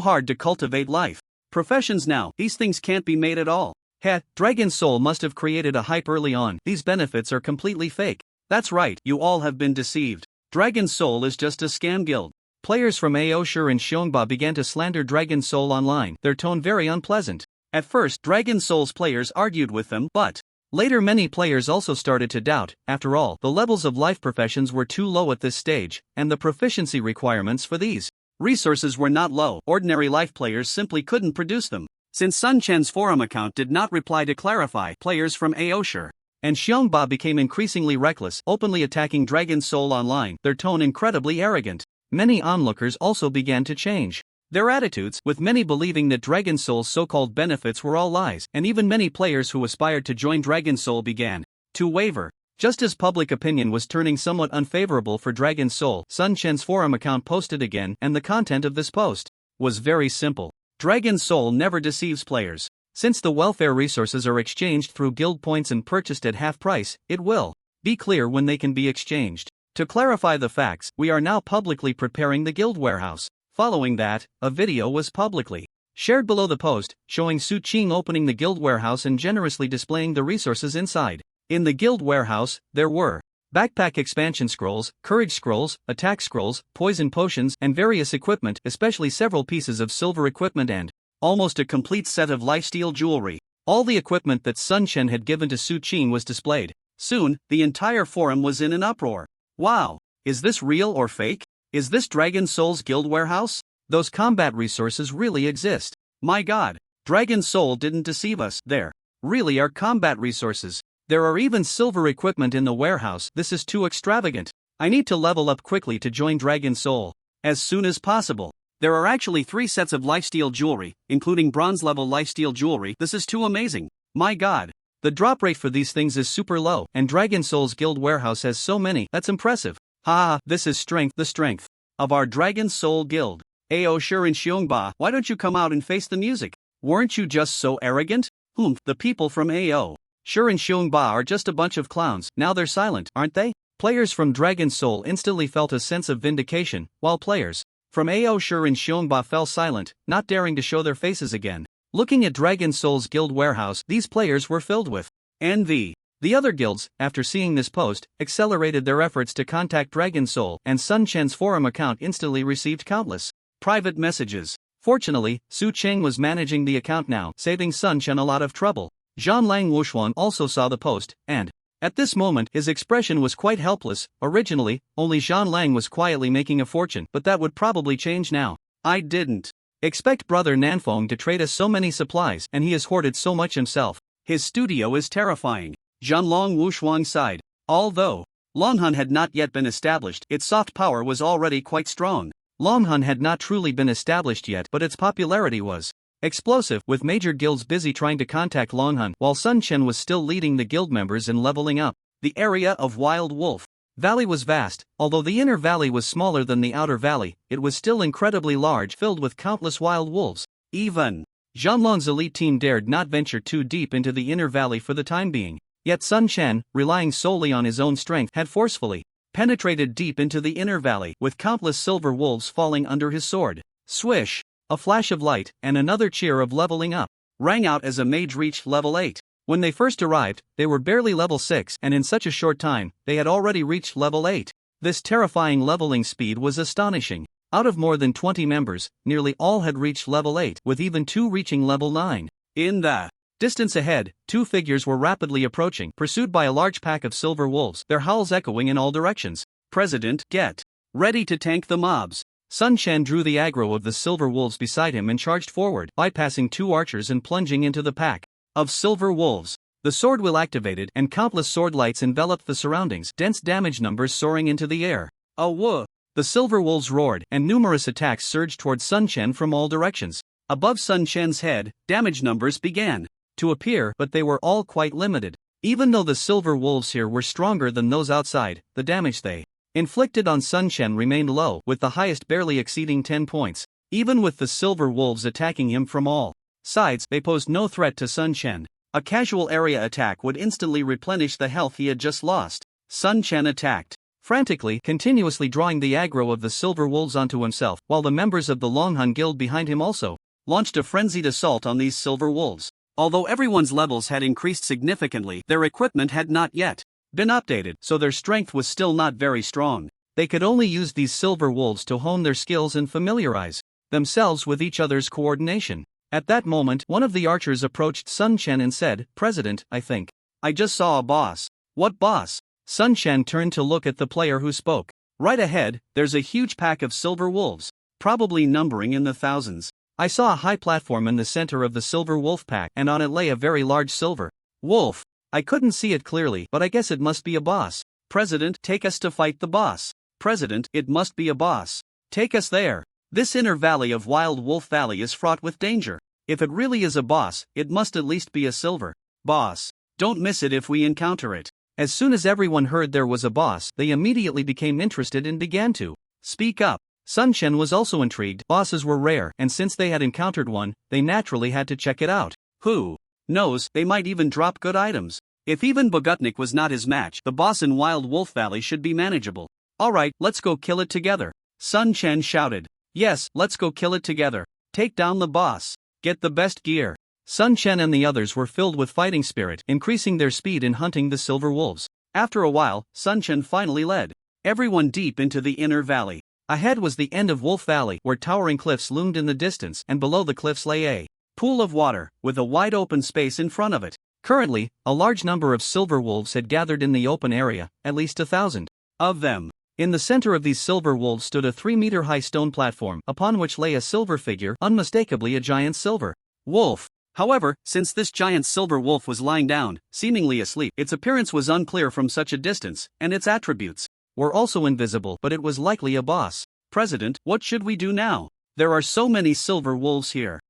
S2: hard to cultivate life professions now, these things can't be made at all. Heh, Dragon Soul must have created a hype early on, these benefits are completely fake. That's right, you all have been deceived. Dragon Soul is just a scam guild. Players from Ao Shi and Xiongba began to slander Dragon Soul online, their tone very unpleasant. At first, Dragon Soul's players argued with them, but later many players also started to doubt. After all, the levels of life professions were too low at this stage, and the proficiency requirements for these resources were not low. Ordinary life players simply couldn't produce them. since Sun Chen's forum account did not reply to clarify. Players from Aoshire and Xiongba became increasingly reckless, openly attacking Dragon Soul online, their tone incredibly arrogant. Many onlookers also began to change their attitudes, with many believing that Dragon Soul's so-called benefits were all lies, and even many players who aspired to join Dragon Soul began to waver. Just as public opinion was turning somewhat unfavorable for Dragon Soul, Sun Chen's forum account posted again, and the content of this post was very simple. Dragon Soul never deceives players. Since the welfare resources are exchanged through guild points and purchased at half price, it will be clear when they can be exchanged. To clarify the facts, we are now publicly preparing the guild warehouse. Following that, a video was publicly shared below the post, showing Su Qing opening the guild warehouse and generously displaying the resources inside. In the guild warehouse, there were backpack expansion scrolls, courage scrolls, attack scrolls, poison potions, and various equipment, especially several pieces of silver equipment and almost a complete set of lifesteal jewelry. All the equipment that Sun Chen had given to Su Qing was displayed. Soon, the entire forum was in an uproar. Wow! Is this real or fake? Is this Dragon Soul's guild warehouse? Those combat resources really exist. My god, Dragon Soul didn't deceive us. There really are combat resources. There are even silver equipment in the warehouse. This is too extravagant. I need to level up quickly to join Dragon Soul as soon as possible. There are actually 3 sets of lifesteal jewelry, including bronze level lifesteal jewelry. This is too amazing. My god. The drop rate for these things is super low, and Dragon Soul's guild warehouse has so many. That's impressive. Ha, this is strength, the strength of our Dragon Soul guild. Aoshire and Xiongba, why don't you come out and face the music? Weren't you just so arrogant? The people from Aoshire and Xiongba are just a bunch of clowns. Now they're silent, aren't they? Players from Dragon Soul instantly felt a sense of vindication, while players from Aoshire and Xiongba fell silent, not daring to show their faces again. Looking at Dragon Soul's guild warehouse, these players were filled with envy. The other guilds, after seeing this post, accelerated their efforts to contact Dragon Soul, and Sun Chen's forum account instantly received countless private messages. Fortunately, Su Qing was managing the account now, saving Sun Chen a lot of trouble. Zhanlang Wushuan also saw the post, and at this moment his expression was quite helpless. Originally, only Zhanlang was quietly making a fortune, but that would probably change now. I didn't expect Brother Nanfeng to trade us so many supplies, and he has hoarded so much himself. His studio is terrifying. Zhanlang Wushuang sighed. Although Longhun had not yet been established, its soft power was already quite strong. Longhun had not truly been established yet, but its popularity was explosive, with major guilds busy trying to contact Longhun, while Sun Chen was still leading the guild members in leveling up. The area of Wild Wolf Valley was vast. Although the inner valley was smaller than the outer valley, it was still incredibly large, filled with countless wild wolves. Even Zhanlong's elite team dared not venture too deep into the inner valley for the time being. Yet Sun Chen, relying solely on his own strength, had forcefully penetrated deep into the inner valley, with countless silver wolves falling under his sword. Swish! A flash of light, and another cheer of leveling up rang out as a mage reached level 8. When they first arrived, they were barely level 6, and in such a short time, they had already reached level 8. This terrifying leveling speed was astonishing. Out of more than 20 members, nearly all had reached level 8, with even 2 reaching level 9. In the distance ahead, 2 figures were rapidly approaching, pursued by a large pack of silver wolves, their howls echoing in all directions. President, get ready to tank the mobs. Sun Chen drew the aggro of the silver wolves beside him and charged forward, bypassing 2 archers and plunging into the pack of silver wolves. The sword wheel activated, and countless sword lights enveloped the surroundings, dense damage numbers soaring into the air. Oh whoa! The silver wolves roared, and numerous attacks surged towards Sun Chen from all directions. Above Sun Chen's head, damage numbers began to appear, but they were all quite limited. Even though the silver wolves here were stronger than those outside, the damage they inflicted on Sun Chen remained low, with the highest barely exceeding 10 points. Even with the silver wolves attacking him from all sides, they posed no threat to Sun Chen. A casual area attack would instantly replenish the health he had just lost. Sun Chen attacked frantically, continuously drawing the aggro of the silver wolves onto himself, while the members of the Longhun Guild behind him also launched a frenzied assault on these silver wolves. Although everyone's levels had increased significantly, their equipment had not yet been updated, so their strength was still not very strong. They could only use these silver wolves to hone their skills and familiarize themselves with each other's coordination. At that moment, one of the archers approached Sun Chen and said, "President, I think I just saw a boss." "What boss?" Sun Chen turned to look at the player who spoke. "Right ahead, there's a huge pack of silver wolves, probably numbering in the thousands.
S1: I saw a high platform in the center of the silver wolf pack, and on it lay a very large silver wolf. I couldn't see it clearly, but I guess it must be a boss. President, take us to fight the boss. President, it must be a boss. Take us there. This inner valley of Wild Wolf Valley is fraught with danger. If it really is a boss, it must at least be a silver boss. Don't miss it if we encounter it. As soon as everyone heard there was a boss, they immediately became interested and began to speak up. Sun Chen was also intrigued. Bosses were rare, and since they had encountered one, they naturally had to check it out. Who knows, they might even drop good items. If even Bogutnik was not his match, the boss in Wild Wolf Valley should be manageable. Alright, let's go kill it together. Sun Chen shouted. Yes, let's go kill it together. Take down the boss. Get the best gear. Sun Chen and the others were filled with fighting spirit, increasing their speed in hunting the silver wolves. After a while, Sun Chen finally led everyone deep into the inner valley. Ahead was the end of Wolf Valley, where towering cliffs loomed in the distance, and below the cliffs lay a pool of water, with a wide open space in front of it. Currently, a large number of silver wolves had gathered in the open area, at least 1,000 of them. In the center of these silver wolves stood a 3-meter-high stone platform, upon which lay a silver figure, unmistakably a giant silver wolf. However, since this giant silver wolf was lying down, seemingly asleep, its appearance was unclear from such a distance, and its attributes were also invisible, but it was likely a boss. President, what should we do now? There are so many silver wolves here.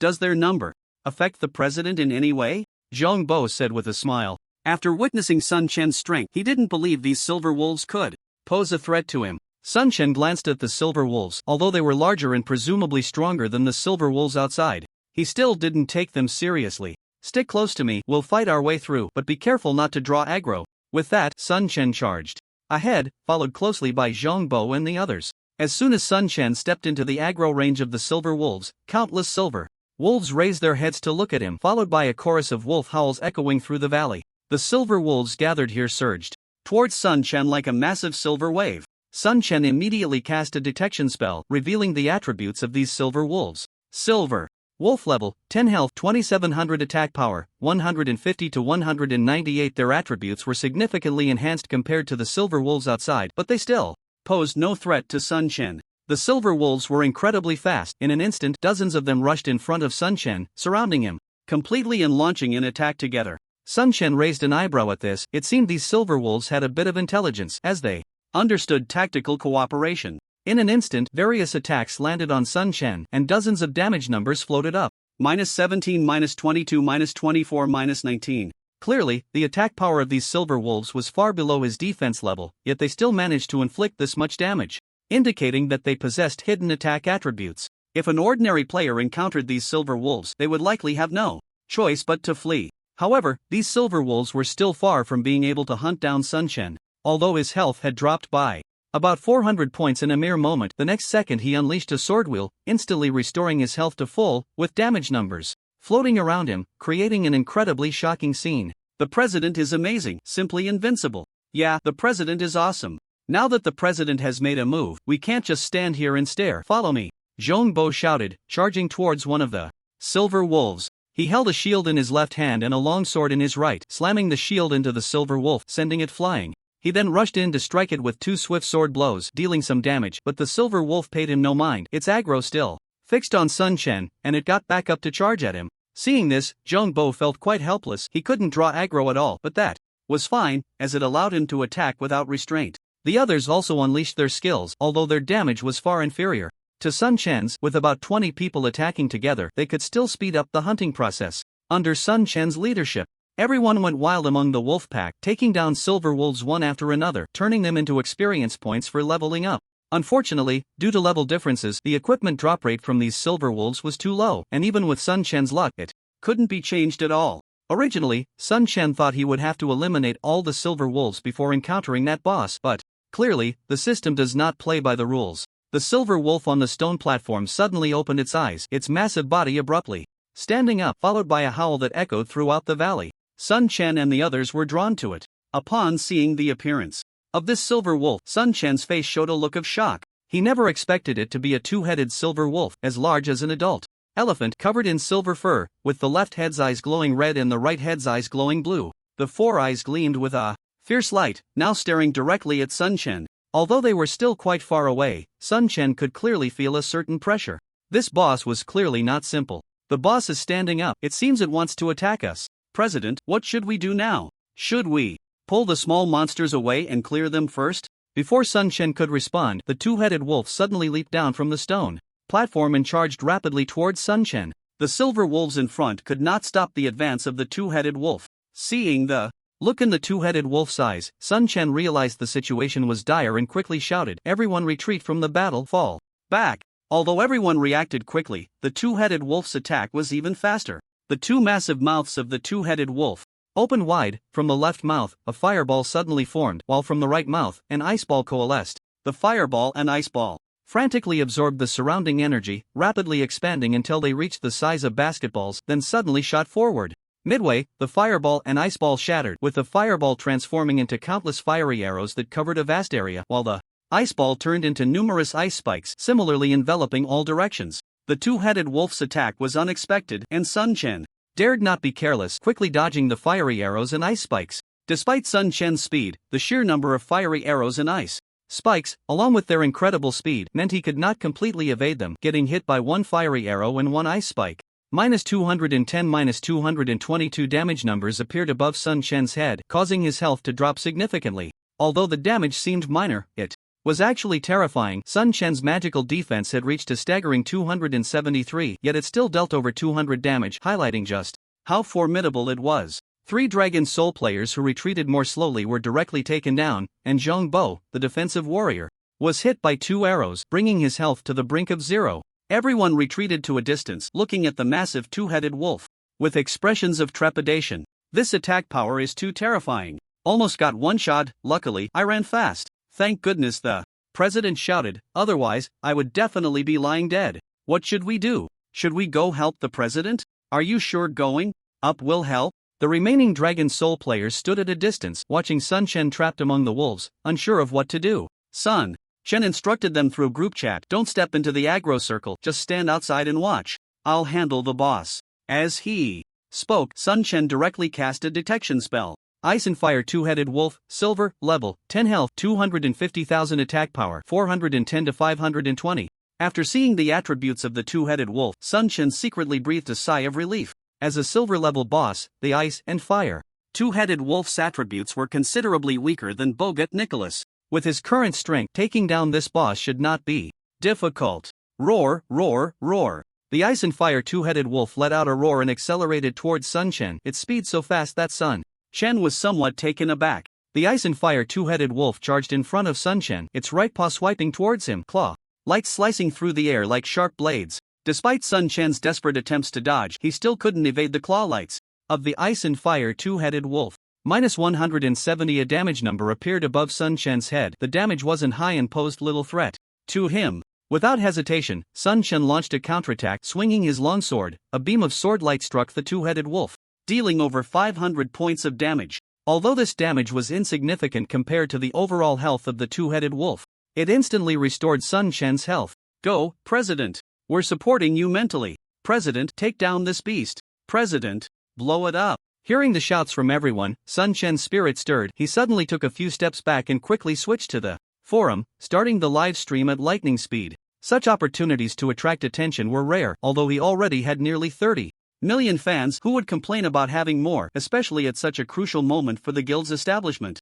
S1: Does their number affect the president in any way? Zhang Bo said with a smile. After witnessing Sun Chen's strength, he didn't believe these silver wolves could pose a threat to him. Sun Chen glanced at the silver wolves. Although they were larger and presumably stronger than the silver wolves outside, he still didn't take them seriously. Stick close to me, we'll fight our way through, but be careful not to draw aggro. With that, Sun Chen charged ahead, followed closely by Zhang Bo and the others. As soon as Sun Chen stepped into the aggro range of the silver wolves, countless silver wolves raised their heads to look at him, followed by a chorus of wolf howls echoing through the valley. The silver wolves gathered here surged towards Sun Chen like a massive silver wave. Sun Chen immediately cast a detection spell, revealing the attributes of these silver wolves. Silver wolf level, 10 health, 2700 attack power, 150 to 198. Their attributes were significantly enhanced compared to the silver wolves outside, but they still posed no threat to Sun Chen. The silver wolves were incredibly fast. In an instant, dozens of them rushed in front of Sun Chen, surrounding him completely and launching an attack together. Sun Chen raised an eyebrow at this. It seemed these silver wolves had a bit of intelligence, as they understood tactical cooperation. In an instant, various attacks landed on Sun Chen, and dozens of damage numbers floated up. -17, -22, -24, -19. Clearly, the attack power of these silver wolves was far below his defense level, yet they still managed to inflict this much damage, indicating that they possessed hidden attack attributes. If an ordinary player encountered these silver wolves, they would likely have no choice but to flee. However, these silver wolves were still far from being able to hunt down Sun Chen, although his health had dropped by about 400 points in a mere moment. The next second he unleashed a sword wheel, instantly restoring his health to full, with damage numbers floating around him, creating an incredibly shocking scene. The president is amazing, simply invincible. Yeah, the president is awesome. Now that the president has made a move, we can't just stand here and stare. Follow me, Zhong Bo shouted, charging towards one of the silver wolves. He held a shield in his left hand and a long sword in his right, slamming the shield into the silver wolf, sending it flying. He then rushed in to strike it with 2 swift sword blows, dealing some damage, but the silver wolf paid him no mind. Its aggro still fixed on Sun Chen, and it got back up to charge at him. Seeing this, Zhong Bo felt quite helpless. He couldn't draw aggro at all, but that was fine, as it allowed him to attack without restraint. The others also unleashed their skills, although their damage was far inferior to Sun Chen's. With about 20 people attacking together, they could still speed up the hunting process. Under Sun Chen's leadership, everyone went wild among the wolf pack, taking down silver wolves one after another, turning them into experience points for leveling up. Unfortunately, due to level differences, the equipment drop rate from these silver wolves was too low, and even with Sun Chen's luck, it couldn't be changed at all. Originally, Sun Chen thought he would have to eliminate all the silver wolves before encountering that boss, but clearly, the system does not play by the rules. The silver wolf on the stone platform suddenly opened its eyes, its massive body abruptly standing up, followed by a howl that echoed throughout the valley. Sun Chen and the others were drawn to it. Upon seeing the appearance of this silver wolf, Sun Chen's face showed a look of shock. He never expected it to be a 2-headed silver wolf, as large as an adult elephant, covered in silver fur, with the left head's eyes glowing red and the right head's eyes glowing blue. The 4 eyes gleamed with a fierce light, now staring directly at Sun Chen. Although they were still quite far away, Sun Chen could clearly feel a certain pressure This boss was clearly not simple. The boss is standing up. It seems it wants to attack us.
S2: President, what should we do now? Should we pull the small monsters away and clear them first?
S1: Before Sun Chen could respond, the two-headed wolf suddenly leaped down from the stone platform and charged rapidly towards Sun Chen.
S2: The silver wolves in front could not stop the advance of the two-headed wolf. Seeing the
S1: look in the two-headed wolf's eyes, Sun Chen realized the situation was dire and quickly shouted, "Everyone retreat from the battle, fall
S2: back." Although everyone reacted quickly, the two-headed wolf's attack was even faster. The two massive mouths of the two-headed wolf
S1: opened wide. From the left mouth, a fireball suddenly formed, while from the right mouth, an ice ball coalesced.
S2: The fireball and ice ball
S1: frantically absorbed the surrounding energy, rapidly expanding until they reached the size of basketballs, then suddenly shot forward. Midway, the fireball and ice ball shattered, with the fireball transforming into countless fiery arrows that covered a vast area, while the ice ball turned into numerous ice spikes, similarly enveloping all directions.
S2: The two-headed wolf's attack was unexpected, and Sun Chen
S1: dared not be careless, quickly dodging the fiery arrows and ice spikes.
S2: Despite Sun Chen's speed, the sheer number of fiery arrows and ice
S1: spikes, along with their incredible speed, meant he could not completely evade them, getting hit by one fiery arrow and one ice spike. -210, -222 damage numbers appeared above Sun Chen's head, causing his health to drop significantly. Although the damage seemed minor, it was actually terrifying. Sun Chen's magical defense had reached a staggering 273, yet it still dealt over 200 damage, highlighting just
S2: how formidable it was.
S1: 3 Dragon Soul players who retreated more slowly were directly taken down, and Zhang Bo, the defensive warrior, was hit by 2 arrows, bringing his health to the brink of zero.
S2: Everyone retreated to a distance, looking at the massive two-headed wolf with expressions of trepidation. This attack power is too terrifying. Almost got one shot. Luckily, I ran fast. Thank goodness, the president shouted, otherwise, I would definitely be lying dead. What should we do? Should we go help the president? Are you sure going up will help?
S1: The remaining Dragon Soul players stood at a distance, watching Sun Chen trapped among the wolves, unsure of what to do.
S2: Sun Chen instructed them through group chat, don't step into the aggro circle, just stand outside and watch. I'll handle the boss. As he spoke, Sun Chen directly cast a detection spell.
S1: Ice and Fire Two-Headed Wolf, Silver, Level, 10 Health, 250,000 Attack Power, 410 to 520.
S2: After seeing the attributes of the two-headed wolf, Sun Chen secretly breathed a sigh of relief.
S1: As a silver-level boss, the Ice and Fire
S2: Two-Headed Wolf's attributes were considerably weaker than Bogut Nicholas.
S1: With his current strength, taking down this boss should not be
S2: difficult.
S1: Roar, roar, roar. The Ice and Fire Two-Headed Wolf let out a roar and accelerated towards Sun Chen, its speed so fast that Sun
S2: Chen was somewhat taken aback.
S1: The Ice and Fire Two-Headed Wolf charged in front of Sun Chen, its right paw swiping towards him, claw-like slicing through the air like sharp blades.
S2: Despite Sun Chen's desperate attempts to dodge, he still couldn't evade the claw-lights
S1: of the Ice and Fire Two-Headed Wolf. -170 a damage number appeared above Sun Chen's head. The damage wasn't high and posed little threat
S2: to him.
S1: Without hesitation, Sun Chen launched a counterattack, swinging his longsword. A beam of sword light struck the two-headed wolf,
S2: dealing over 500 points of damage.
S1: Although this damage was insignificant compared to the overall health of the two-headed wolf, it instantly restored Sun Chen's health.
S2: Go, President. We're supporting you mentally. President, take down this beast. President, blow it up.
S1: Hearing the shouts from everyone, Sun Chen's spirit stirred. He suddenly took a few steps back and quickly switched to the forum, starting the live stream at lightning speed. Such opportunities to attract attention were rare, although he already had nearly 30 million fans who would complain about having more, especially at such a crucial moment for the guild's establishment.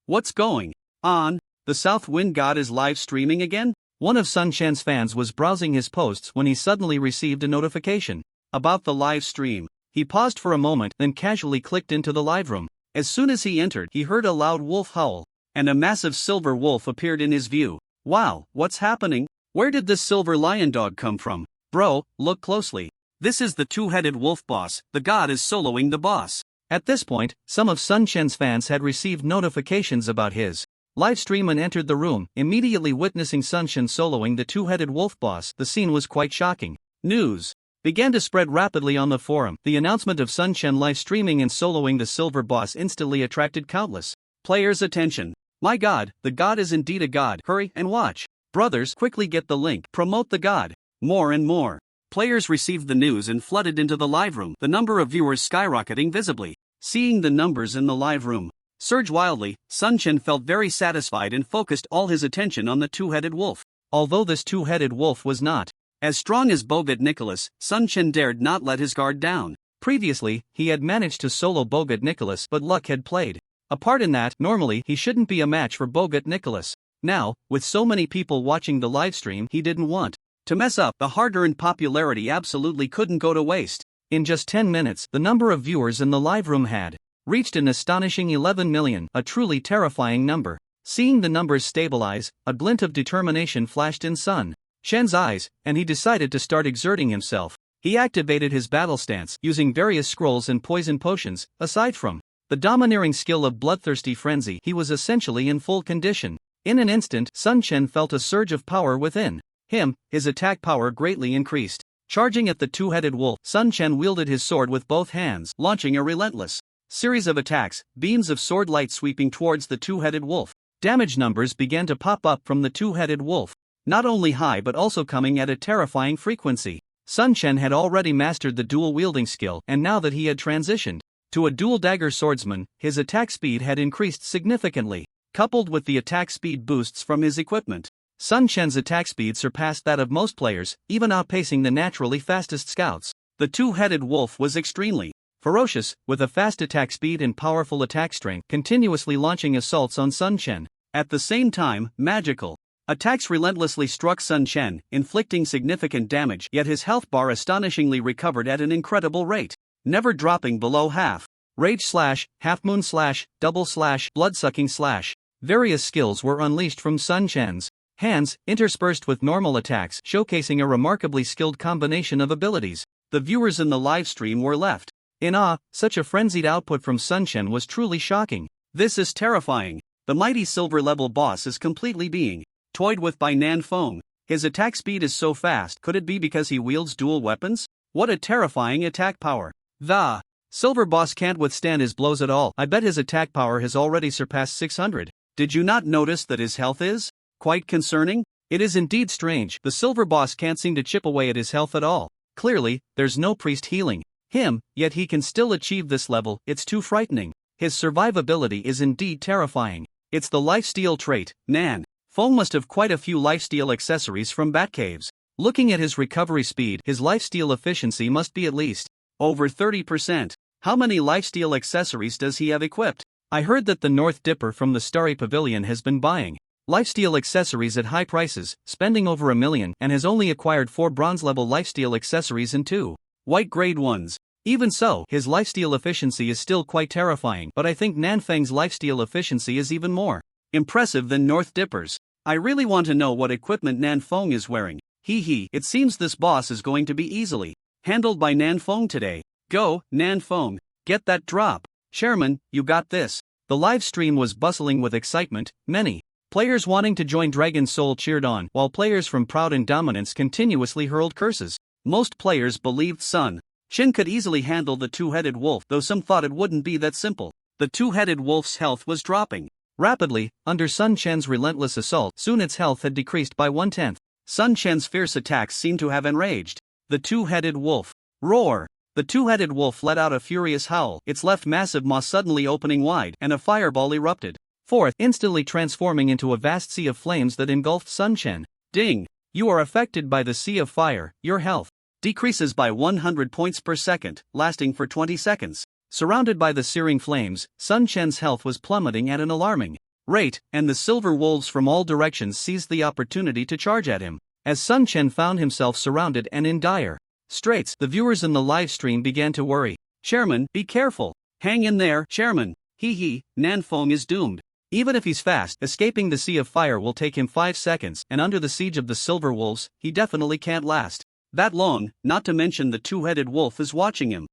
S2: What's going on? The South Wind God is live streaming again?
S1: One of Sun Chen's fans was browsing his posts when he suddenly received a notification
S2: about the live stream.
S1: He paused for a moment, then casually clicked into the live room.
S2: As soon as he entered, he heard a loud wolf howl, and a massive silver wolf appeared in his view. Wow, what's happening? Where did this silver lion dog come from? Bro, look closely. This is the two-headed wolf boss. The god is soloing the boss.
S1: At this point, some of Sun Chen's fans had received notifications about his live stream and entered the room, immediately witnessing Sun Chen soloing the two-headed wolf boss. The scene was quite shocking. News began to spread rapidly on the forum. The announcement of Sun Chen live streaming and soloing the silver boss instantly attracted countless
S2: players' attention. My god, the god is indeed a god. Hurry and watch. Brothers, quickly get the link. Promote the god. More and more players received the news and flooded into the live room, the number of viewers skyrocketing visibly. Seeing the numbers in the live room surge wildly, Sun Chen felt very satisfied and focused all his attention on the two-headed wolf.
S1: Although this two-headed wolf was not
S2: As strong as Bogut Nicholas, Sun Chen dared not let his guard down.
S1: Previously, he had managed to solo Bogut Nicholas, but luck had played a part in that. Normally, he shouldn't be a match for Bogut Nicholas. Now, with so many people watching the livestream, he didn't want to mess up. The hard-earned popularity absolutely couldn't go to waste. In just 10 minutes, the number of viewers in the live room had reached an astonishing 11 million, a truly terrifying number. Seeing the numbers stabilize, a glint of determination flashed in Sun Chen's eyes, and he decided to start exerting himself. He activated his battle stance, using various scrolls and poison potions. Aside from the domineering skill of Bloodthirsty Frenzy, he was essentially in full condition. In an instant, Sun Chen felt a surge of power within him. His attack power greatly increased. Charging at the two-headed wolf, Sun Chen wielded his sword with both hands, launching a relentless series of attacks, beams of sword light sweeping towards the two-headed wolf. Damage numbers began to pop up from the two-headed wolf, not only high but also coming at a terrifying frequency. Sun Chen had already mastered the dual-wielding skill, and now that he had transitioned to a dual-dagger swordsman, his attack speed had increased significantly. Coupled with the attack speed boosts from his equipment, Sun Chen's attack speed surpassed that of most players, even outpacing the naturally fastest scouts. The two-headed wolf was extremely ferocious, with a fast attack speed and powerful attack strength, continuously launching assaults on Sun Chen. At the same time, magical attacks relentlessly struck Sun Chen, inflicting significant damage, yet his health bar astonishingly recovered at an incredible rate, never dropping below half. Rage slash, half moon slash, double slash, blood-sucking slash. Various skills were unleashed from Sun Chen's hands, interspersed with normal attacks, showcasing a remarkably skilled combination of abilities. The viewers in the livestream were left in awe. Such a frenzied output from Sun Chen was truly shocking. This is terrifying. The mighty silver-level boss is completely being toyed with by Nan Feng. His attack speed is so fast. Could it be because he wields dual weapons? What a terrifying attack power. The silver boss can't withstand his blows at all. I bet his attack power has already surpassed 600. Did you not notice that his health is quite concerning? It is indeed strange. The silver boss can't seem to chip away at his health at all. Clearly, there's no priest healing him, yet he can still achieve this level. It's too frightening. His survivability is indeed terrifying. It's the lifesteal trait. Nan Feng must have quite a few lifesteal accessories from Batcaves. Looking at his recovery speed, his lifesteal efficiency must be at least over 30%. How many lifesteal accessories does he have equipped? I heard that the North Dipper from the Starry Pavilion has been buying lifesteal accessories at high prices, spending over $1 million, and has only acquired 4 bronze-level lifesteal accessories and 2 white grade ones. Even so, his lifesteal efficiency is still quite terrifying, but I think Nanfeng's lifesteal efficiency is even more impressive than North Dipper's. I really want to know what equipment Nanfeng is wearing. It seems this boss is going to be easily handled by Nanfeng today. Go, Nanfeng, get that drop. Chairman, you got this. The live stream was bustling with excitement. Many players wanting to join Dragon Soul cheered on, while players from Proud and Dominance continuously hurled curses. Most players believed Sun Chen could easily handle the two-headed wolf, though some thought it wouldn't be that simple. The two-headed wolf's health was dropping rapidly under Sun Chen's relentless assault. Soon its health had decreased by 1/10. Sun Chen's fierce attacks seemed to have enraged the two-headed wolf. Roar! The two-headed wolf let out a furious howl, its left massive maw suddenly opening wide, and a fireball erupted forth, instantly transforming into a vast sea of flames that engulfed Sun Chen. Ding! You are affected by the sea of fire. Your health decreases by 100 points per second, lasting for 20 seconds. Surrounded by the searing flames, Sun Chen's health was plummeting at an alarming rate, and the silver wolves from all directions seized the opportunity to charge at him. As Sun Chen found himself surrounded and in dire straits, the viewers in the live stream began to worry. Chairman, be careful. Hang in there, Chairman. Nanfeng is doomed. Even if he's fast, escaping the sea of fire will take him 5 seconds, and under the siege of the silver wolves, he definitely can't last that long, not to mention the two-headed wolf is watching him.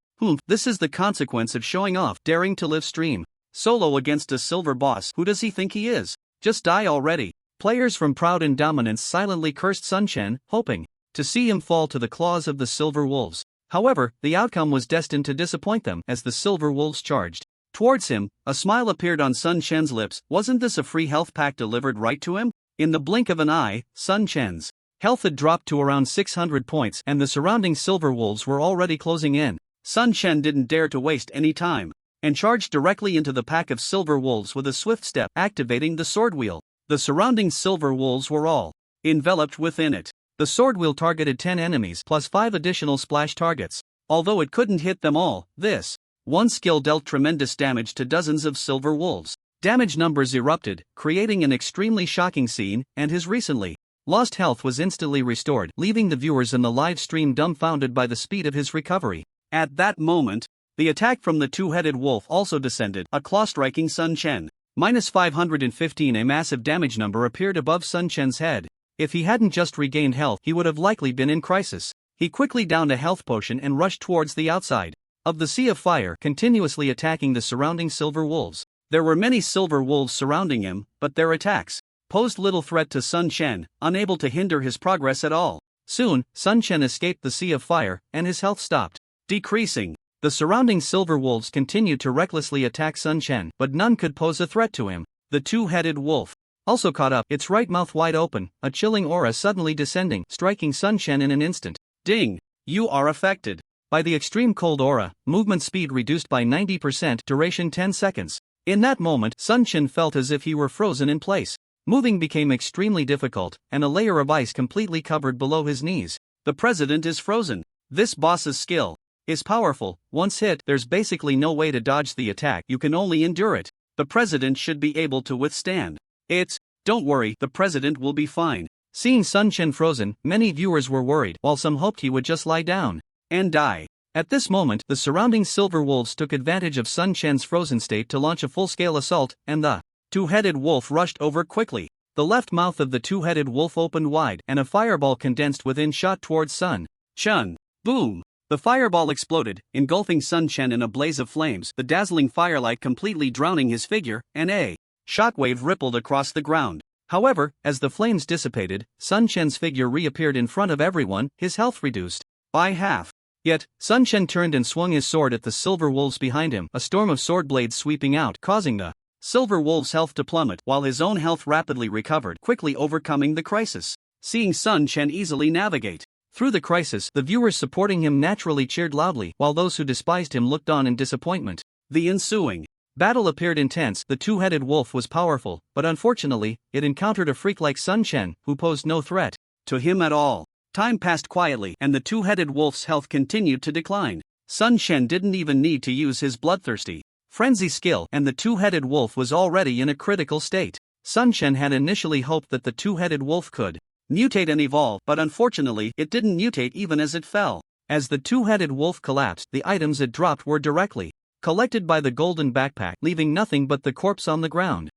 S1: This is the consequence of showing off, daring to live stream solo against a silver boss. Who does he think he is? Just die already. Players from Proud and Dominance silently cursed Sun Chen, hoping to see him fall to the claws of the silver wolves. However, the outcome was destined to disappoint them. As the silver wolves charged towards him, a smile appeared on Sun Chen's lips. Wasn't this a free health pack delivered right to him? In the blink of an eye, Sun Chen's health had dropped to around 600 points, and the surrounding silver wolves were already closing in. Sun Chen didn't dare to waste any time, and charged directly into the pack of silver wolves with a swift step, activating the sword wheel. The surrounding silver wolves were all enveloped within it. The sword wheel targeted 10 enemies plus 5 additional splash targets. Although it couldn't hit them all, this one skill dealt tremendous damage to dozens of silver wolves. Damage numbers erupted, creating an extremely shocking scene, and his recently lost health was instantly restored, leaving the viewers in the live stream dumbfounded by the speed of his recovery. At that moment, the attack from the two-headed wolf also descended, a claw striking Sun Chen. -515. A massive damage number appeared above Sun Chen's head. If he hadn't just regained health, he would have likely been in crisis. He quickly downed a health potion and rushed towards the outside of the sea of fire, continuously attacking the surrounding silver wolves. There were many silver wolves surrounding him, but their attacks posed little threat to Sun Chen, unable to hinder his progress at all. Soon, Sun Chen escaped the sea of fire, and his health stopped decreasing. The surrounding silver wolves continued to recklessly attack Sun Chen, but none could pose a threat to him. The two-headed wolf also caught up, its right mouth wide open, a chilling aura suddenly descending, striking Sun Chen in an instant. Ding! You are affected by the extreme cold aura, movement speed reduced by 90%, duration 10 seconds. In that moment, Sun Chen felt as if he were frozen in place. Moving became extremely difficult, and a layer of ice completely covered below his knees. The president is frozen. This boss's skill is powerful. Once hit, there's basically no way to dodge the attack, you can only endure it. The president should be able to withstand it. Don't worry, the president will be fine. Seeing Sun Chen frozen, many viewers were worried, while some hoped he would just lie down and die. At this moment, the surrounding silver wolves took advantage of Sun Chen's frozen state to launch a full-scale assault, and the two-headed wolf rushed over quickly. The left mouth of the two-headed wolf opened wide, and a fireball condensed within shot towards Sun Chen. Boom! The fireball exploded, engulfing Sun Chen in a blaze of flames, the dazzling firelight completely drowning his figure, and a shockwave rippled across the ground. However, as the flames dissipated, Sun Chen's figure reappeared in front of everyone, his health reduced by half. Yet, Sun Chen turned and swung his sword at the silver wolves behind him, a storm of sword blades sweeping out, causing the silver wolves' health to plummet, while his own health rapidly recovered, quickly overcoming the crisis. Seeing Sun Chen easily navigate through the crisis, the viewers supporting him naturally cheered loudly, while those who despised him looked on in disappointment. The ensuing battle appeared intense. The two-headed wolf was powerful, but unfortunately, it encountered a freak like Sun Chen, who posed no threat to him at all. Time passed quietly, and the two-headed wolf's health continued to decline. Sun Chen didn't even need to use his bloodthirsty frenzy skill, and the two-headed wolf was already in a critical state. Sun Chen had initially hoped that the two-headed wolf could mutate and evolve, but unfortunately, it didn't mutate even as it fell. As the two-headed wolf collapsed, the items it dropped were directly collected by the golden backpack, leaving nothing but the corpse on the ground.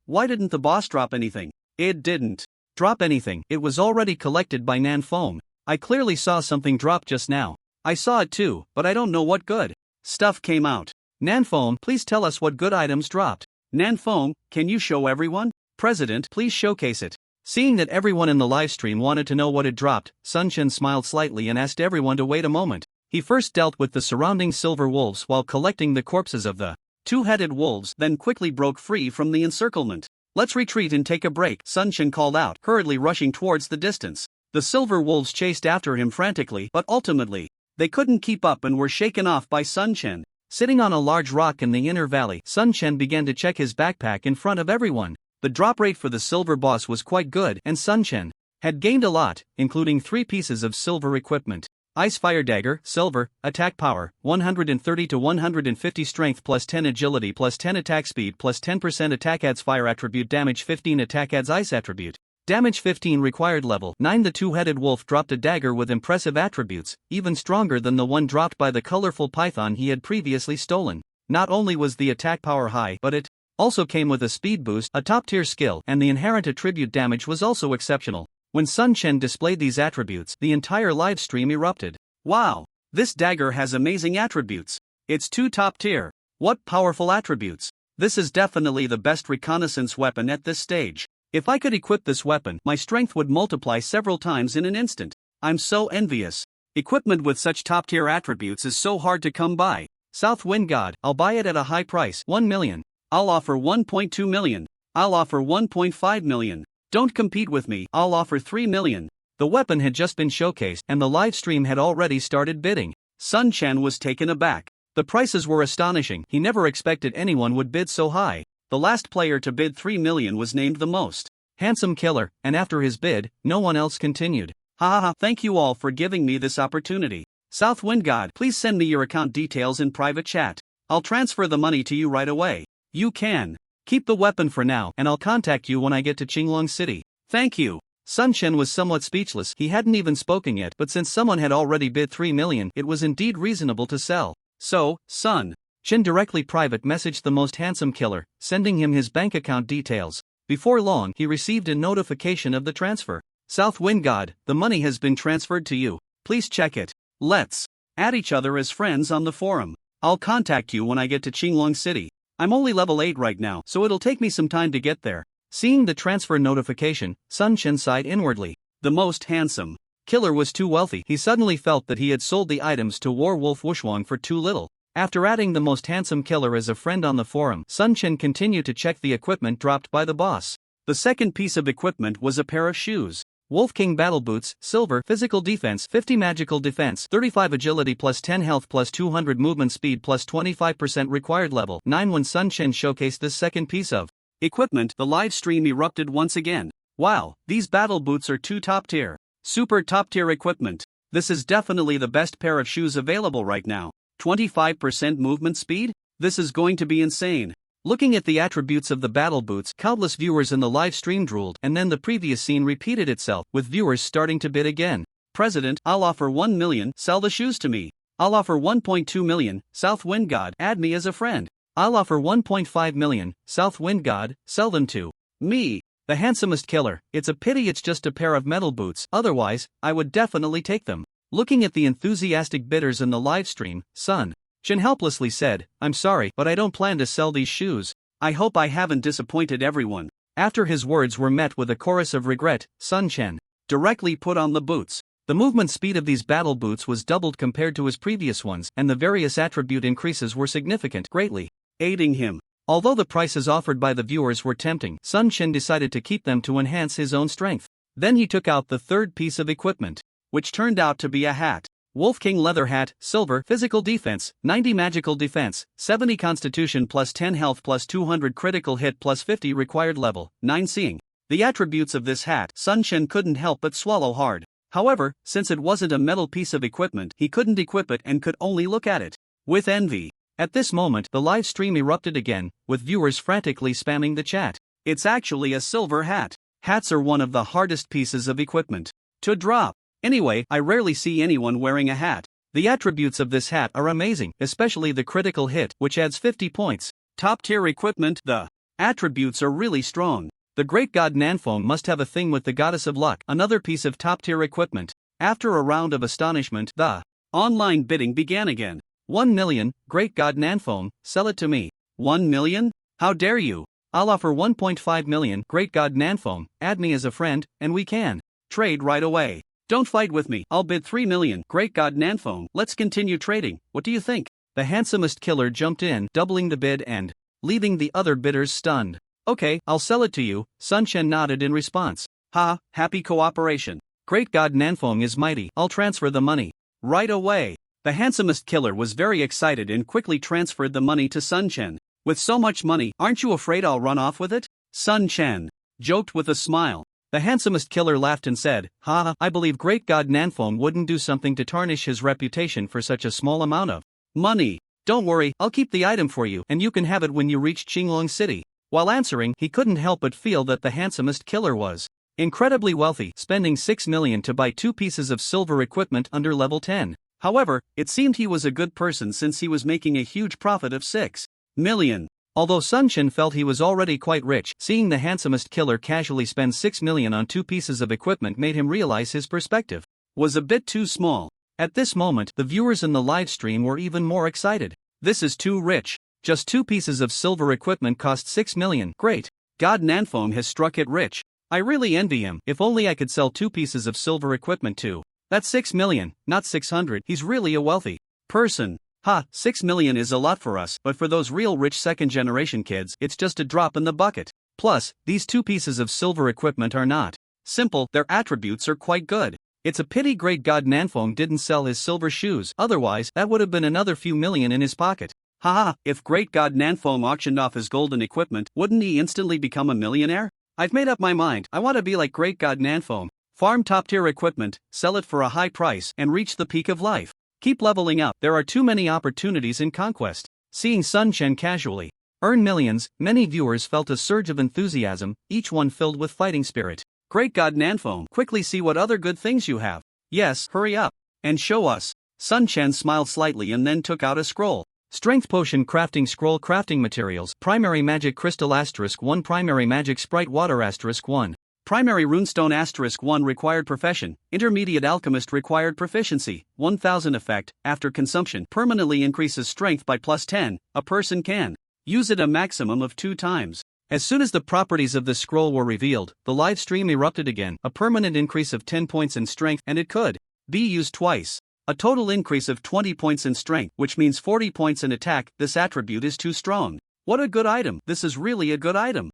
S1: Why didn't the boss drop anything? It didn't drop anything, it was already collected by Nan Foam. I clearly saw something drop just now. I saw it too, but I don't know what good stuff came out. Nan Foam, please tell us what good items dropped. Nan Foam, can you show everyone? President, please showcase it. Seeing that everyone in the livestream wanted to know what had dropped, Sun Chen smiled slightly and asked everyone to wait a moment. He first dealt with the surrounding silver wolves while collecting the corpses of the two-headed wolves, then quickly broke free from the encirclement. Let's retreat and take a break, Sun Chen called out, hurriedly rushing towards the distance. The silver wolves chased after him frantically, but ultimately, they couldn't keep up and were shaken off by Sun Chen. Sitting on a large rock in the inner valley, Sun Chen began to check his backpack in front of everyone. The drop rate for the silver boss was quite good, and Sun Chen had gained a lot, including 3 pieces of silver equipment. Ice Fire Dagger, silver, attack power, 130 to 150 strength plus 10 agility plus 10 attack speed plus 10% attack adds fire attribute damage 15 attack adds ice attribute. Damage 15 required level 9. The two-headed wolf dropped a dagger with impressive attributes, even stronger than the one dropped by the colorful python he had previously stolen. Not only was the attack power high, but it also came with a speed boost, a top-tier skill, and the inherent attribute damage was also exceptional. When Sun Chen displayed these attributes, the entire livestream erupted. Wow! This dagger has amazing attributes. It's too top-tier. What powerful attributes! This is definitely the best reconnaissance weapon at this stage. If I could equip this weapon, my strength would multiply several times in an instant. I'm so envious. Equipment with such top-tier attributes is so hard to come by. South Wind God, I'll buy it at a high price, 1 million. I'll offer 1.2 million. I'll offer 1.5 million. Don't compete with me, I'll offer 3 million. The weapon had just been showcased, and the live stream had already started bidding. Sun Chen was taken aback. The prices were astonishing, he never expected anyone would bid so high. The last player to bid 3 million was named the most handsome killer, and after his bid, no one else continued.
S2: Ha, thank you all for giving me this opportunity. South Wind God, please send me your account details in private chat. I'll transfer the money to you right away. You can keep the weapon for now, and I'll contact you when I get to Qinglong City. Thank you. Sun Chen was somewhat speechless. He hadn't even spoken yet, but since someone had already bid 3 million, it was indeed reasonable to sell. So, Sun Chen directly private messaged the most handsome killer, sending him his bank account details. Before long, he received a notification of the transfer. South Wind God, the money has been transferred to you. Please check it. Let's add each other as friends on the forum. I'll contact you when I get to Qinglong City. I'm only level 8 right now, so it'll take me some time to get there. Seeing the transfer notification, Sun Chen sighed inwardly. The most handsome killer was too wealthy. He suddenly felt that he had sold the items to Werewolf Wushwang for too little. After adding the most handsome killer as a friend on the forum, Sun Chen continued to check the equipment dropped by the boss. The second piece of equipment was a pair of shoes. Wolf King Battle Boots, Silver, Physical Defense, 50 Magical Defense, 35 Agility plus 10 Health plus 200 Movement Speed plus 25% required level 9. When Sun Chen showcased this second piece of equipment, the live stream erupted once again. Wow, these battle boots are too top tier. Super top tier equipment. This is definitely the best pair of shoes available right now. 25% movement speed? This is going to be insane. Looking at the attributes of the battle boots, countless viewers in the live stream drooled, and then the previous scene repeated itself, with viewers starting to bid again. President, I'll offer 1 million, sell the shoes to me. I'll offer 1.2 million, South Wind God, add me as a friend. I'll offer 1.5 million, South Wind God, sell them to me. The handsomest killer. It's a pity it's just a pair of metal boots, otherwise, I would definitely take them. Looking at the enthusiastic bidders in the live stream, Sun Chen helplessly said, I'm sorry, but I don't plan to sell these shoes. I hope I haven't disappointed everyone. After his words were met with a chorus of regret, Sun Chen directly put on the boots. The movement speed of these battle boots was doubled compared to his previous ones, and the various attribute increases were significant, greatly aiding him. Although the prices offered by the viewers were tempting, Sun Chen decided to keep them to enhance his own strength. Then he took out the third piece of equipment, which turned out to be a hat. Wolf King Leather Hat, Silver, Physical Defense, 90 Magical Defense, 70 Constitution plus 10 Health plus 200 Critical Hit plus 50 required level 9. Seeing the attributes of this hat, Sun Chen couldn't help but swallow hard. However, since it wasn't a metal piece of equipment, he couldn't equip it and could only look at it with envy. At this moment, the live stream erupted again, with viewers frantically spamming the chat. It's actually a silver hat. Hats are one of the hardest pieces of equipment to drop. Anyway, I rarely see anyone wearing a hat. The attributes of this hat are amazing, especially the critical hit, which adds 50 points. Top tier equipment. The attributes are really strong. The great god Nanfeng must have a thing with the goddess of luck, another piece of top tier equipment. After a round of astonishment, the online bidding began again. 1 million, great god Nanfeng, sell it to me. 1 million? How dare you? I'll offer 1.5 million, great god Nanfeng, add me as a friend, and we can trade right away. Don't fight with me, I'll bid 3 million, great god Nanfeng, let's continue trading, what do you think? The handsomest killer jumped in, doubling the bid and leaving the other bidders stunned. Okay, I'll sell it to you, Sun Chen nodded in response. Ha, happy cooperation. Great god Nanfeng is mighty, I'll transfer the money right away. The handsomest killer was very excited and quickly transferred the money to Sun Chen. With so much money, aren't you afraid I'll run off with it? Sun Chen joked with a smile. The handsomest killer laughed and said, ha, I believe great god Nanfeng wouldn't do something to tarnish his reputation for such a small amount of money. Don't worry, I'll keep the item for you and you can have it when you reach Qinglong City. While answering, he couldn't help but feel that the handsomest killer was incredibly wealthy, spending 6 million to buy 2 pieces of silver equipment under level 10. However, it seemed he was a good person since he was making a huge profit of 6 million. Although Sun Chen felt he was already quite rich, seeing the handsomest killer casually spend 6 million on 2 pieces of equipment made him realize his perspective was a bit too small. At this moment, the viewers in the live stream were even more excited. This is too rich. Just 2 pieces of silver equipment cost 6 million. Great. God Nanfeng has struck it rich. I really envy him. If only I could sell 2 pieces of silver equipment too. That's 6 million, not 600. He's really a wealthy person. Ha, 6 million is a lot for us, but for those real rich second generation kids, it's just a drop in the bucket. Plus, these 2 pieces of silver equipment are not simple, their attributes are quite good. It's a pity great god Nanfeng didn't sell his silver shoes, otherwise, that would have been another few million in his pocket. Haha, if great god Nanfeng auctioned off his golden equipment, wouldn't he instantly become a millionaire? I've made up my mind, I want to be like great god Nanfeng. Farm top-tier equipment, sell it for a high price, and reach the peak of life. Keep leveling up. There are too many opportunities in conquest. Seeing Sun Chen casually earn millions, many viewers felt a surge of enthusiasm, each one filled with fighting spirit. Great God Nanfone, quickly see what other good things you have. Yes, hurry up. And show us. Sun Chen smiled slightly and then took out a scroll. Strength Potion Crafting Scroll. Crafting Materials. Primary Magic Crystal *1. Primary Magic Sprite Water *1. Primary Runestone *1. Required Profession. Intermediate Alchemist. Required Proficiency. 1000 Effect. After consumption permanently increases strength by +10. A person can use it a maximum of 2 times. As soon as the properties of the scroll were revealed, the live stream erupted again. A permanent increase of 10 points in strength, and it could be used twice. A total increase of 20 points in strength, which means 40 points in attack. This attribute is too strong. What a good item. This is really a good item.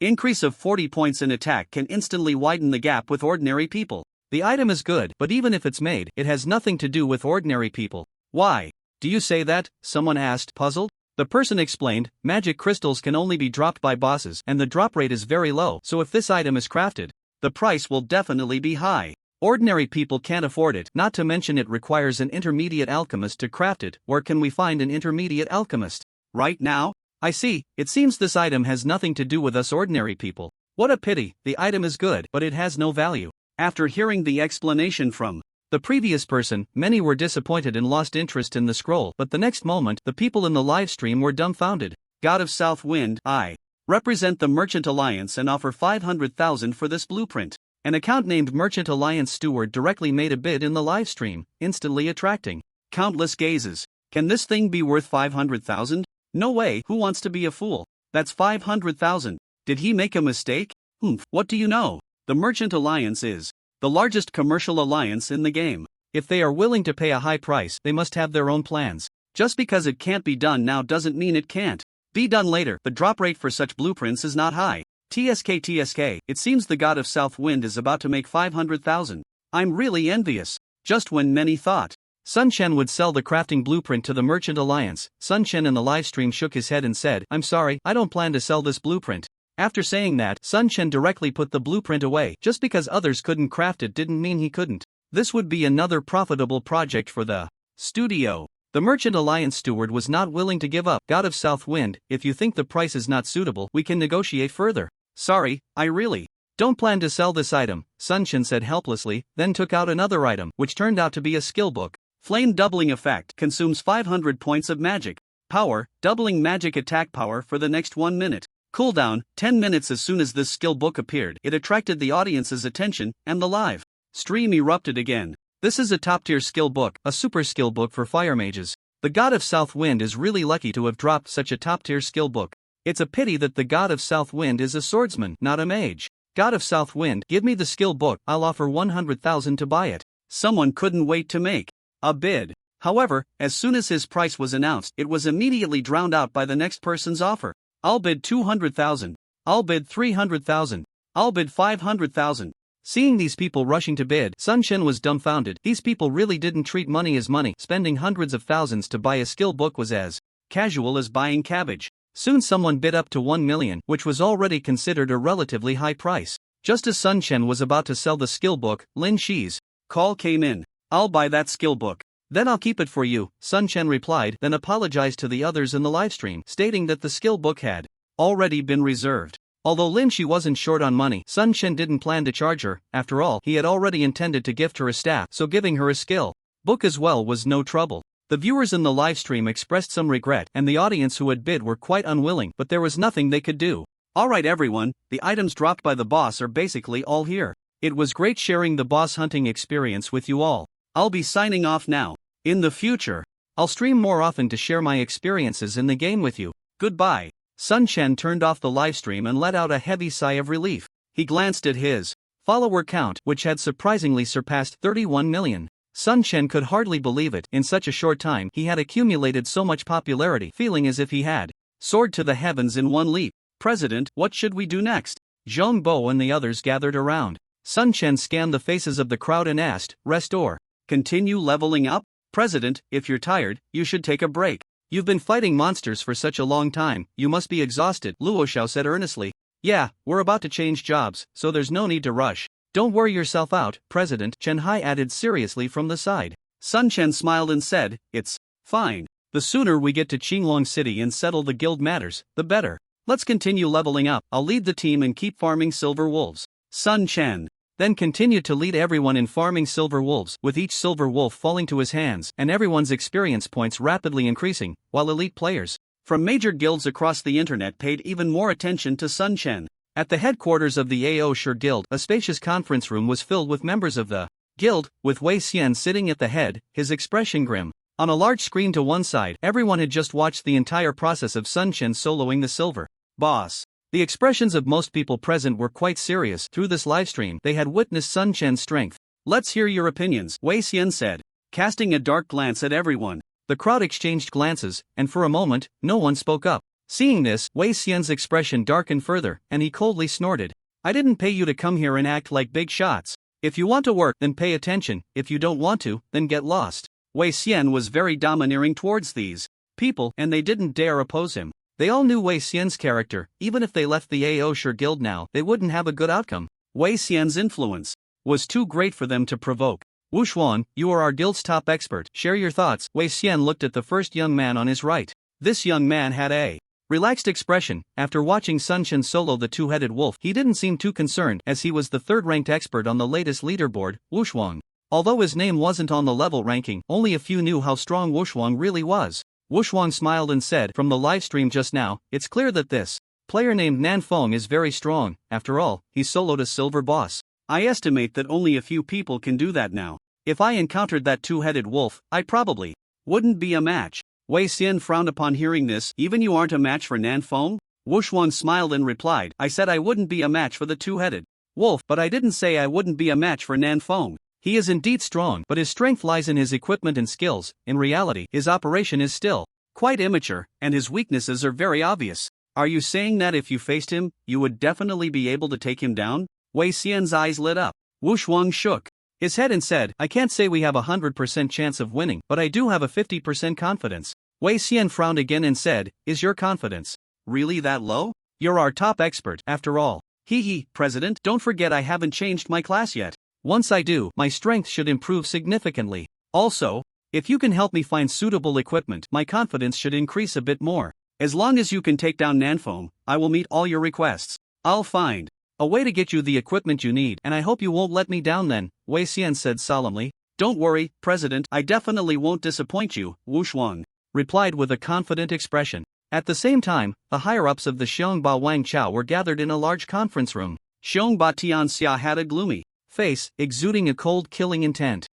S2: Increase of 40 points in attack can instantly widen the gap with ordinary people. The item is good, but even if it's made, it has nothing to do with ordinary people. Why do you say that? Someone asked, puzzled. The person explained, magic crystals can only be dropped by bosses, and the drop rate is very low, so if this item is crafted, the price will definitely be high. Ordinary people can't afford it, not to mention it requires an intermediate alchemist to craft it. Where can we find an intermediate alchemist? Right now? I see, it seems this item has nothing to do with us ordinary people. What a pity, the item is good, but it has no value. After hearing the explanation from the previous person, many were disappointed and lost interest in the scroll, but the next moment, the people in the live stream were dumbfounded. God of South Wind, I represent the Merchant Alliance and offer 500,000 for this blueprint. An account named Merchant Alliance Steward directly made a bid in the live stream, instantly attracting countless gazes. Can this thing be worth 500,000? No way. Who wants to be a fool? That's 500,000. Did he make a mistake? What do you know? The Merchant Alliance is the largest commercial alliance in the game. If they are willing to pay a high price, they must have their own plans. Just because it can't be done now doesn't mean it can't be done later. The drop rate for such blueprints is not high. TSK, it seems the God of South Wind is about to make 500,000. I'm really envious. Just when many thought Sun Chen would sell the crafting blueprint to the Merchant Alliance, Sun Chen in the livestream shook his head and said, I'm sorry, I don't plan to sell this blueprint. After saying that, Sun Chen directly put the blueprint away. Just because others couldn't craft it didn't mean he couldn't. This would be another profitable project for the studio. The Merchant Alliance steward was not willing to give up. God of South Wind, if you think the price is not suitable, we can negotiate further. Sorry, I really don't plan to sell this item, Sun Chen said helplessly, then took out another item, which turned out to be a skill book. Flame Doubling Effect consumes 500 points of magic power, doubling magic attack power for the next 1 minute. Cooldown, 10 minutes. As soon as this skill book appeared, it attracted the audience's attention, and the live stream erupted again. This is a top-tier skill book, a super skill book for fire mages. The God of South Wind is really lucky to have dropped such a top-tier skill book. It's a pity that the God of South Wind is a swordsman, not a mage. God of South Wind, give me the skill book, I'll offer 100,000 to buy it. Someone couldn't wait to make a bid. However, as soon as his price was announced, it was immediately drowned out by the next person's offer. I'll bid 200,000. I'll bid 300,000. I'll bid 500,000. Seeing these people rushing to bid, Sun Chen was dumbfounded. These people really didn't treat money as money. Spending hundreds of thousands to buy a skill book was as casual as buying cabbage. Soon someone bid up to 1 million, which was already considered a relatively high price. Just as Sun Chen was about to sell the skill book, Lin Shi's call came in. I'll buy that skill book. Then I'll keep it for you, Sun Chen replied, then apologized to the others in the livestream, stating that the skill book had already been reserved. Although Lin Shi wasn't short on money, Sun Chen didn't plan to charge her. After all, he had already intended to gift her a staff, so giving her a skill book as well was no trouble. The viewers in the livestream expressed some regret, and the audience who had bid were quite unwilling, but there was nothing they could do. Alright everyone, the items dropped by the boss are basically all here. It was great sharing the boss hunting experience with you all. I'll be signing off now. In the future, I'll stream more often to share my experiences in the game with you. Goodbye. Sun Chen turned off the livestream and let out a heavy sigh of relief. He glanced at his follower count, which had surprisingly surpassed 31 million. Sun Chen could hardly believe it. In such a short time, he had accumulated so much popularity, feeling as if he had soared to the heavens in one leap. President, what should we do next? Zhong Bo and the others gathered around. Sun Chen scanned the faces of the crowd and asked, rest or continue leveling up? President, if you're tired, you should take a break. You've been fighting monsters for such a long time, you must be exhausted, Luo Xiao said earnestly. Yeah, we're about to change jobs, so there's no need to rush.
S1: Don't worry yourself out, President, Chen Hai added seriously from the side.
S2: Sun Chen smiled and said, "It's fine.
S1: The sooner we get to Qinglong City and settle the guild matters, the better. Let's continue leveling up. I'll lead the team and keep farming silver wolves."
S2: Sun Chen
S1: then continued to lead everyone in farming silver wolves, with each silver wolf falling to his hands and everyone's experience points rapidly increasing, while elite players
S2: from major guilds across the internet paid even more attention to Sun Chen.
S1: At the headquarters of the AO Sure Guild, a spacious conference room was filled with members of the guild, with Wei Xian sitting at the head, his expression grim. On a large screen to one side, everyone had just watched the entire process of Sun Chen soloing the silver boss. The expressions of most people present were quite serious. Through this livestream, they had witnessed Sun Chen's strength.
S2: "Let's hear your opinions," Wei Xian said, casting a dark glance at everyone.
S1: The crowd exchanged glances, and for a moment, no one spoke up. Seeing this, Wei Xian's expression darkened further, and he coldly snorted. "I didn't pay you to come here and act like big shots. If you want to work, then pay attention. If you don't want to, then get lost."
S2: Wei Xian was very domineering towards these people, and they didn't dare oppose him.
S1: They all knew Wei Xian's character. Even if they left the AO Sure Guild now, they wouldn't have a good outcome.
S2: Wei Xian's influence was too great for them to provoke.
S1: "Wu Xuan, you are our guild's top expert. Share your thoughts." Wei Xian looked at the first young man on his right. This young man had a relaxed expression. After watching Sun Chen solo the two-headed wolf, he didn't seem too concerned, as he was the third-ranked expert on the latest leaderboard, Wu Xuan. Although his name wasn't on the level ranking, only a few knew how strong Wu Xuan really was. Wu Xuan smiled and said, "From the livestream just now, it's clear that this player named Nan Feng is very strong. After all, he soloed a silver boss.
S2: I estimate that only a few people can do that now. If I encountered that two-headed wolf, I probably wouldn't be a match." Wei Xian frowned upon hearing this. "Even you aren't a match for Nan Feng?" Wu Xuan smiled and replied, "I said I wouldn't be a match for the two-headed wolf, but I didn't say I wouldn't be a match for Nan Feng.
S1: He is indeed strong, but his strength lies in his equipment and skills. In reality, his operation is still
S2: quite immature, and his weaknesses are very obvious." "Are you saying that if you faced him, you would definitely be able to take him down?" Wei Xian's eyes lit up. Wu Xuan shook
S1: his head and said, "I can't say we have a 100% chance of winning, but I do have a 50% confidence." Wei Xian frowned again and said, "Is your confidence
S2: really that low?
S1: You're our top expert, after all."
S2: "Hee, President, don't forget I haven't changed my class yet.
S1: Once I do, my strength should improve significantly. Also, if you can help me find suitable equipment, my confidence should increase a bit more.
S2: As long as you can take down Nanfeng, I will meet all your requests. I'll find
S1: a way to get you the equipment you need, and I hope you won't let me down then," Wei Xian said solemnly.
S2: "Don't worry, President, I definitely won't disappoint you," Wu Xuan
S1: replied with a confident expression. At the same time, the higher-ups of the Xiongba Wang Chao were gathered in a large conference room.
S2: Xiongba Tianxia had a gloomy
S1: face, exuding a cold killing intent.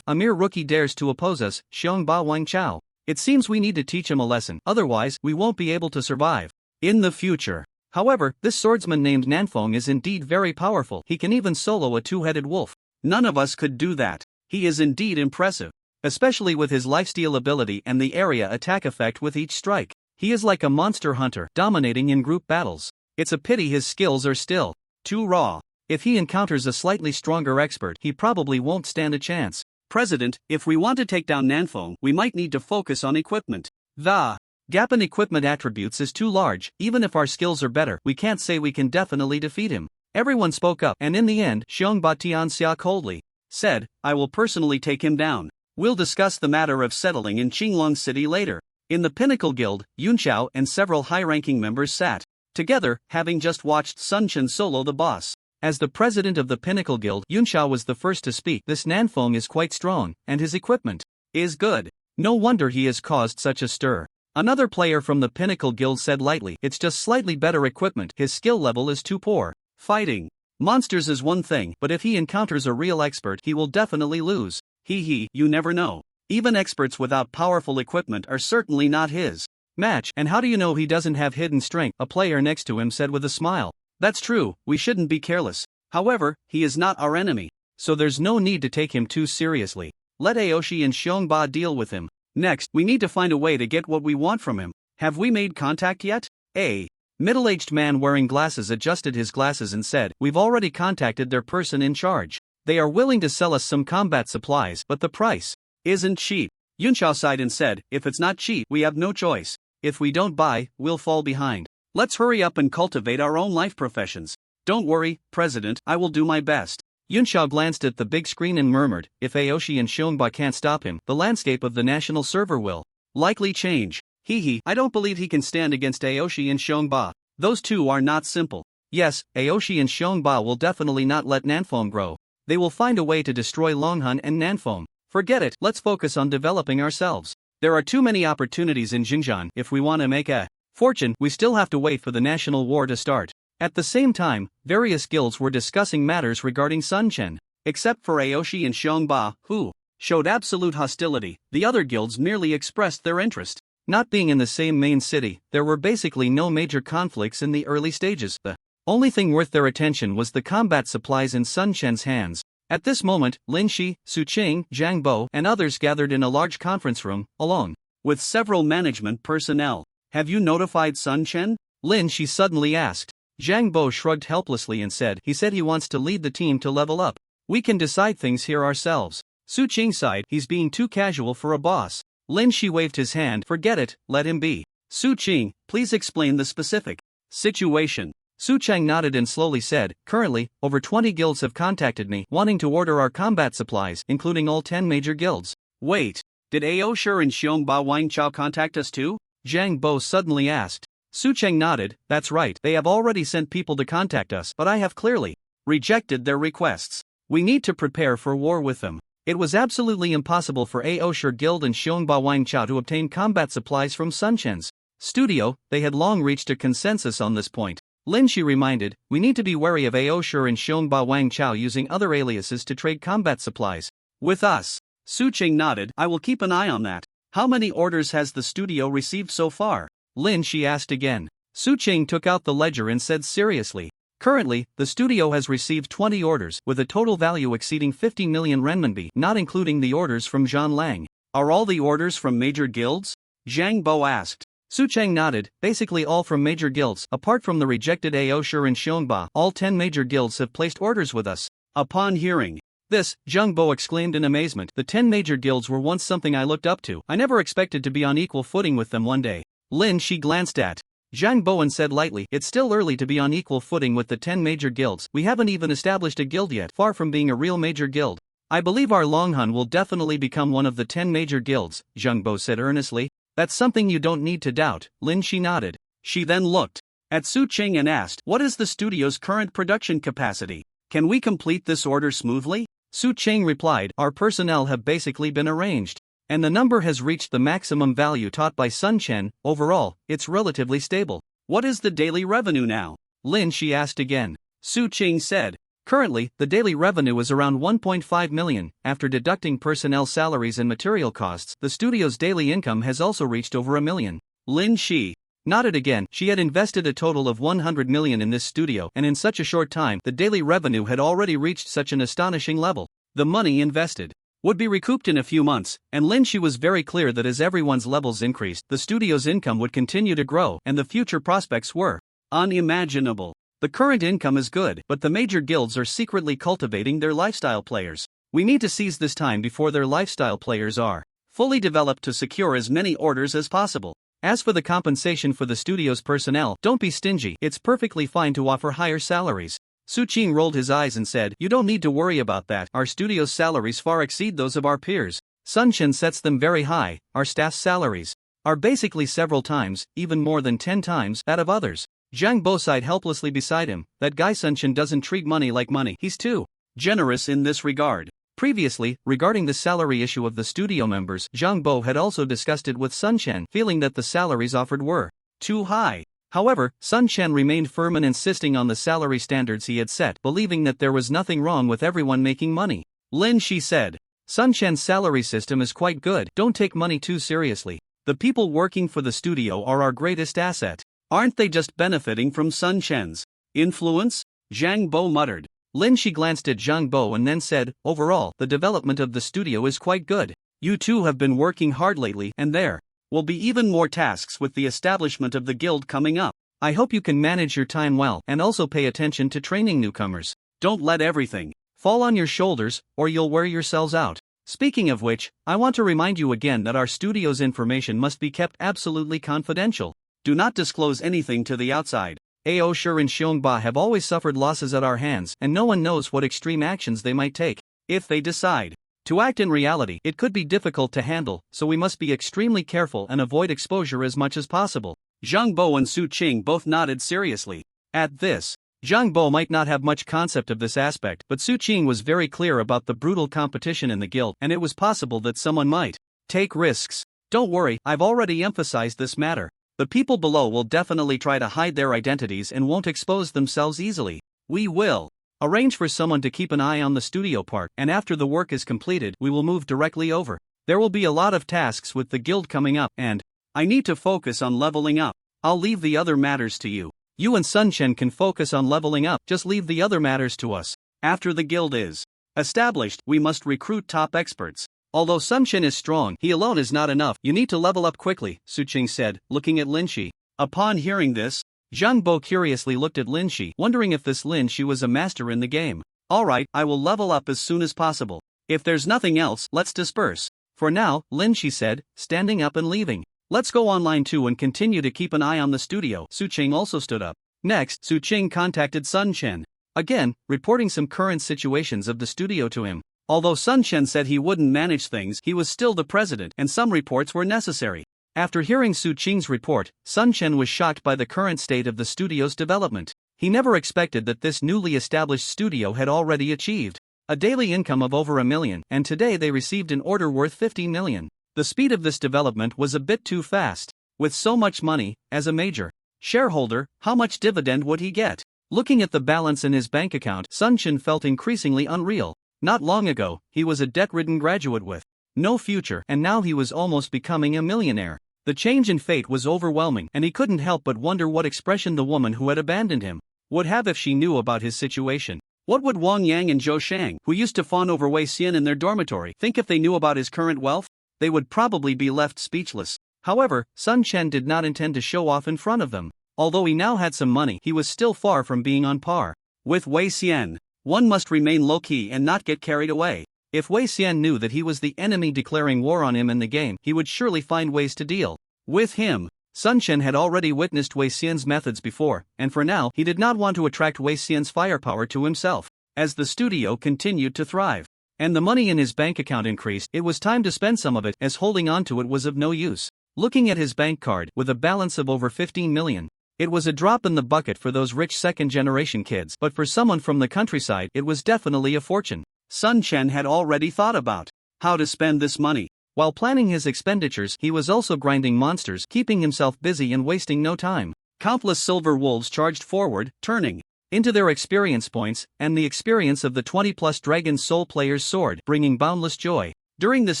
S1: A mere rookie dares to oppose us, Xiongba Wang Chao. It seems we need to teach him a lesson, otherwise we won't be able to survive in the future. However, this swordsman named Nanfeng is indeed very powerful. He can even solo a two-headed wolf.
S2: None of us could do that. He is indeed impressive,
S1: especially with his lifesteal ability and the area attack effect with each strike. He is like a monster hunter, dominating in group battles. It's a pity his skills are still too raw. If he encounters a slightly stronger expert, he probably won't stand a chance.
S2: President, if we want to take down Nanfeng, we might need to focus on equipment.
S1: The gap in equipment attributes is too large. Even if our skills are better, we can't say we can definitely defeat him. Everyone spoke up, and in the end, Xiongba Tianxia coldly said, "I will personally take him down. We'll discuss the matter of settling in Qinglong City later." In the Pinnacle Guild, Yunxiao and several high-ranking members sat together, having just watched Sun Chen solo the boss. As the president of the Pinnacle Guild, Yunxiao was the first to speak. "This Nanfeng is quite strong, and his equipment is good. No wonder he has caused such a stir." Another player from the Pinnacle Guild said lightly, "It's just slightly better equipment. His skill level is too poor. Fighting monsters is one thing, but if he encounters a real expert, he will definitely lose.
S2: You never know. Even experts without powerful equipment are certainly not his
S1: match." "And how do you know he doesn't have hidden strength?" a player next to him said with a smile.
S2: "That's true, we shouldn't be careless. However, he is not our enemy,
S1: so there's no need to take him too seriously. Let Aoshi and Xiongba deal with him.
S2: Next, we need to find a way to get what we want from him. Have we made contact yet?"
S1: A middle-aged man wearing glasses adjusted his glasses and said, "We've already contacted their person in charge. They are willing to sell us some combat supplies, but the price
S2: isn't cheap." Yunxiao sighed and said, "If it's not cheap, we have no choice.
S1: If we don't buy, we'll fall behind.
S2: Let's hurry up and cultivate our own life professions." "Don't worry, President, I will do my best."
S1: Yunxiao glanced at the big screen and murmured, if Aoshi and Shonba can't stop him, the landscape of the national server will likely change. Hee, I don't believe he can stand against Aoshi and Shonba. Those two are not simple. Yes, Aoshi and Shonba will definitely not let Nanfom grow. They will find a way to destroy Longhun and Nanfom. Forget it, let's focus on developing ourselves. There are too many opportunities in Xinjiang. If we want to make a fortune, we still have to wait for the national war to start. At the same time, various guilds were discussing matters regarding Sun Chen. Except for Aoshi and Shonba, who showed absolute hostility, the other guilds merely expressed their interest. Not being in the same main city, there were basically no major conflicts in the early stages. The only thing worth their attention was the combat supplies in Sun Chen's hands. At this moment, Lin Shi, Su Qing, Zhang Bo, and others gathered in a large conference room, alone with several management personnel. Have you notified Sun Chen? Lin Shi suddenly asked. Zhang Bo shrugged helplessly and said he wants to lead the team to level up. We can decide things here ourselves. Su Qing sighed, he's being too casual for a boss. Lin Shi waved his hand, forget it, let him be. Su Qing, please explain the specific situation. Su Chang nodded and slowly said, currently, over 20 guilds have contacted me, wanting to order our combat supplies, including all 10 major guilds. Wait, did Aoshi and Xiongba Wangchao contact us too? Zhang Bo suddenly asked. Su Cheng nodded, that's right, they have already sent people to contact us, but I have clearly rejected their requests. We need to prepare for war with them. It was absolutely impossible for Aoshi Guild and Xiongba Wangchao to obtain combat supplies from Sun Chen's studio. They had long reached a consensus on this point. Lin Shi reminded, we need to be wary of Aoshi and Xiongba Wangchao using other aliases to trade combat supplies with us. Su Cheng nodded, I will keep an eye on that. How many orders has the studio received so far? Lin Shi asked again. Su Cheng took out the ledger and said seriously, currently, the studio has received 20 orders, with a total value exceeding 50 million renminbi, not including the orders from Zhan Lang. Are all the orders from major guilds? Zhang Bo asked. Su Cheng nodded, basically all from major guilds. Apart from the rejected Aoshi and Xiongba, all 10 major guilds have placed orders with us. Upon hearing this, Zhang Bo exclaimed in amazement, the 10 major guilds were once something I looked up to. I never expected to be on equal footing with them one day. Lin Shi glanced at Zhang Bo and said lightly, it's still early to be on equal footing with the 10 major guilds. We haven't even established a guild yet, far from being a real major guild. I believe our Longhun will definitely become one of the 10 major guilds, Zhang Bo said earnestly. That's something you don't need to doubt. Lin Shi nodded. She then looked at Su Ching and asked, what is the studio's current production capacity? Can we complete this order smoothly? Su Ching replied, our personnel have basically been arranged, and the number has reached the maximum value taught by Sun Chen. Overall, it's relatively stable. What is the daily revenue now? Lin Shi asked again. Su Ching said, currently, the daily revenue is around 1.5 million. After deducting personnel salaries and material costs, the studio's daily income has also reached over a million. Lin Shi nodded again. She had invested a total of 100 million in this studio, and in such a short time, the daily revenue had already reached such an astonishing level. The money invested would be recouped in a few months, and Lin Shi was very clear that as everyone's levels increased, the studio's income would continue to grow, and the future prospects were unimaginable. The current income is good, but the major guilds are secretly cultivating their lifestyle players. We need to seize this time before their lifestyle players are fully developed to secure as many orders as possible. As for the compensation for the studio's personnel, don't be stingy, it's perfectly fine to offer higher salaries. Su Qing rolled his eyes and said, you don't need to worry about that, our studio's salaries far exceed those of our peers. Sun Chen sets them very high, our staff's salaries are basically several times, even more than 10 times, that of others. Zhang Bo sighed helplessly beside him, that guy Sun Chen doesn't treat money like money, he's too generous in this regard. Previously, regarding the salary issue of the studio members, Zhang Bo had also discussed it with Sun Chen, feeling that the salaries offered were too high. However, Sun Chen remained firm in insisting on the salary standards he had set, believing that there was nothing wrong with everyone making money. Lin Shi said, Sun Chen's salary system is quite good, don't take money too seriously. The people working for the studio are our greatest asset. Aren't they just benefiting from Sun Chen's influence? Zhang Bo muttered. Lin Shi glanced at Zhang Bo and then said, overall, the development of the studio is quite good. You two have been working hard lately, and there will be even more tasks with the establishment of the guild coming up. I hope you can manage your time well and also pay attention to training newcomers. Don't let everything fall on your shoulders, or you'll wear yourselves out. Speaking of which, I want to remind you again that our studio's information must be kept absolutely confidential. Do not disclose anything to the outside. Ao Shur and Xiongba have always suffered losses at our hands, and no one knows what extreme actions they might take. If they decide to act in reality, it could be difficult to handle, so we must be extremely careful and avoid exposure as much as possible.
S2: Zhang Bo and Su Qing both nodded seriously.
S1: At this, Zhang Bo might not have much concept of this aspect, but Su Qing was very clear about the brutal competition in the guild, and it was possible that someone might take risks. Don't worry, I've already emphasized this matter. The people below will definitely try to hide their identities and won't expose themselves easily. We will arrange for someone to keep an eye on the studio part, and after the work is completed, we will move directly over. There will be a lot of tasks with the guild coming up, and
S2: I need to focus on leveling up. I'll leave the other matters to you.
S1: You and Sun Chen can focus on leveling up, just leave the other matters to us.
S2: After the guild is established, we must recruit top experts.
S1: Although Sun Chen is strong, he alone is not enough. You need to level up quickly, Su Qing said, looking at Lin Shi.
S2: Upon hearing this,
S1: Zhang Bo curiously looked at Lin Shi, wondering if this Lin Shi was a master in the game.
S2: Alright, I will level up as soon as possible. If there's nothing else, let's disperse.
S1: For now, Lin Shi said, standing up and leaving.
S2: Let's go online too and continue to keep an eye on the studio.
S1: Su Qing also stood up. Next, Su Qing contacted Sun Chen. Again, reporting some current situations of the studio to him.
S2: Although Sun Chen said he wouldn't manage things, he was still the president, and some reports were necessary.
S1: After hearing Su Qing's report, Sun Chen was shocked by the current state of the studio's development. He never expected that this newly established studio had already achieved a daily income of over 1 million, and today they received an order worth 50 million. The speed of this development was a bit too fast. With so much money, as a major shareholder, how much dividend would he get? Looking at the balance in his bank account, Sun Chen felt increasingly unreal. Not long ago, he was a debt-ridden graduate with no future, and now he was almost becoming a millionaire. The change in fate was overwhelming, and he couldn't help but wonder what expression the woman who had abandoned him would have if she knew about his situation.
S2: What would Wang Yang and Zhou Shang, who used to fawn over Wei Xian in their dormitory, think if they knew about his current wealth?
S1: They would probably be left speechless. However, Sun Chen did not intend to show off in front of them. Although he now had some money, he was still far from being on par
S2: with Wei Xian. One must remain low-key and not get carried away.
S1: If Wei Xian knew that he was the enemy declaring war on him in the game, he would surely find ways to deal with him. Sun Chen had already witnessed Wei Xian's methods before, and for now, he did not want to attract Wei Xian's firepower to himself. As the studio continued to thrive, and the money in his bank account increased, it was time to spend some of it, as holding on to it was of no use. Looking at his bank card, with a balance of over 15 million, it was a drop in the bucket for those rich second-generation kids, but for someone from the countryside, it was definitely a fortune.
S2: Sun Chen had already thought about how to spend this money.
S1: While planning his expenditures, he was also grinding monsters, keeping himself busy and wasting no time.
S2: Countless silver wolves charged forward, turning
S1: into their experience points, and the experience of the 20-plus Dragon Soul player's sword, bringing boundless joy.
S2: During this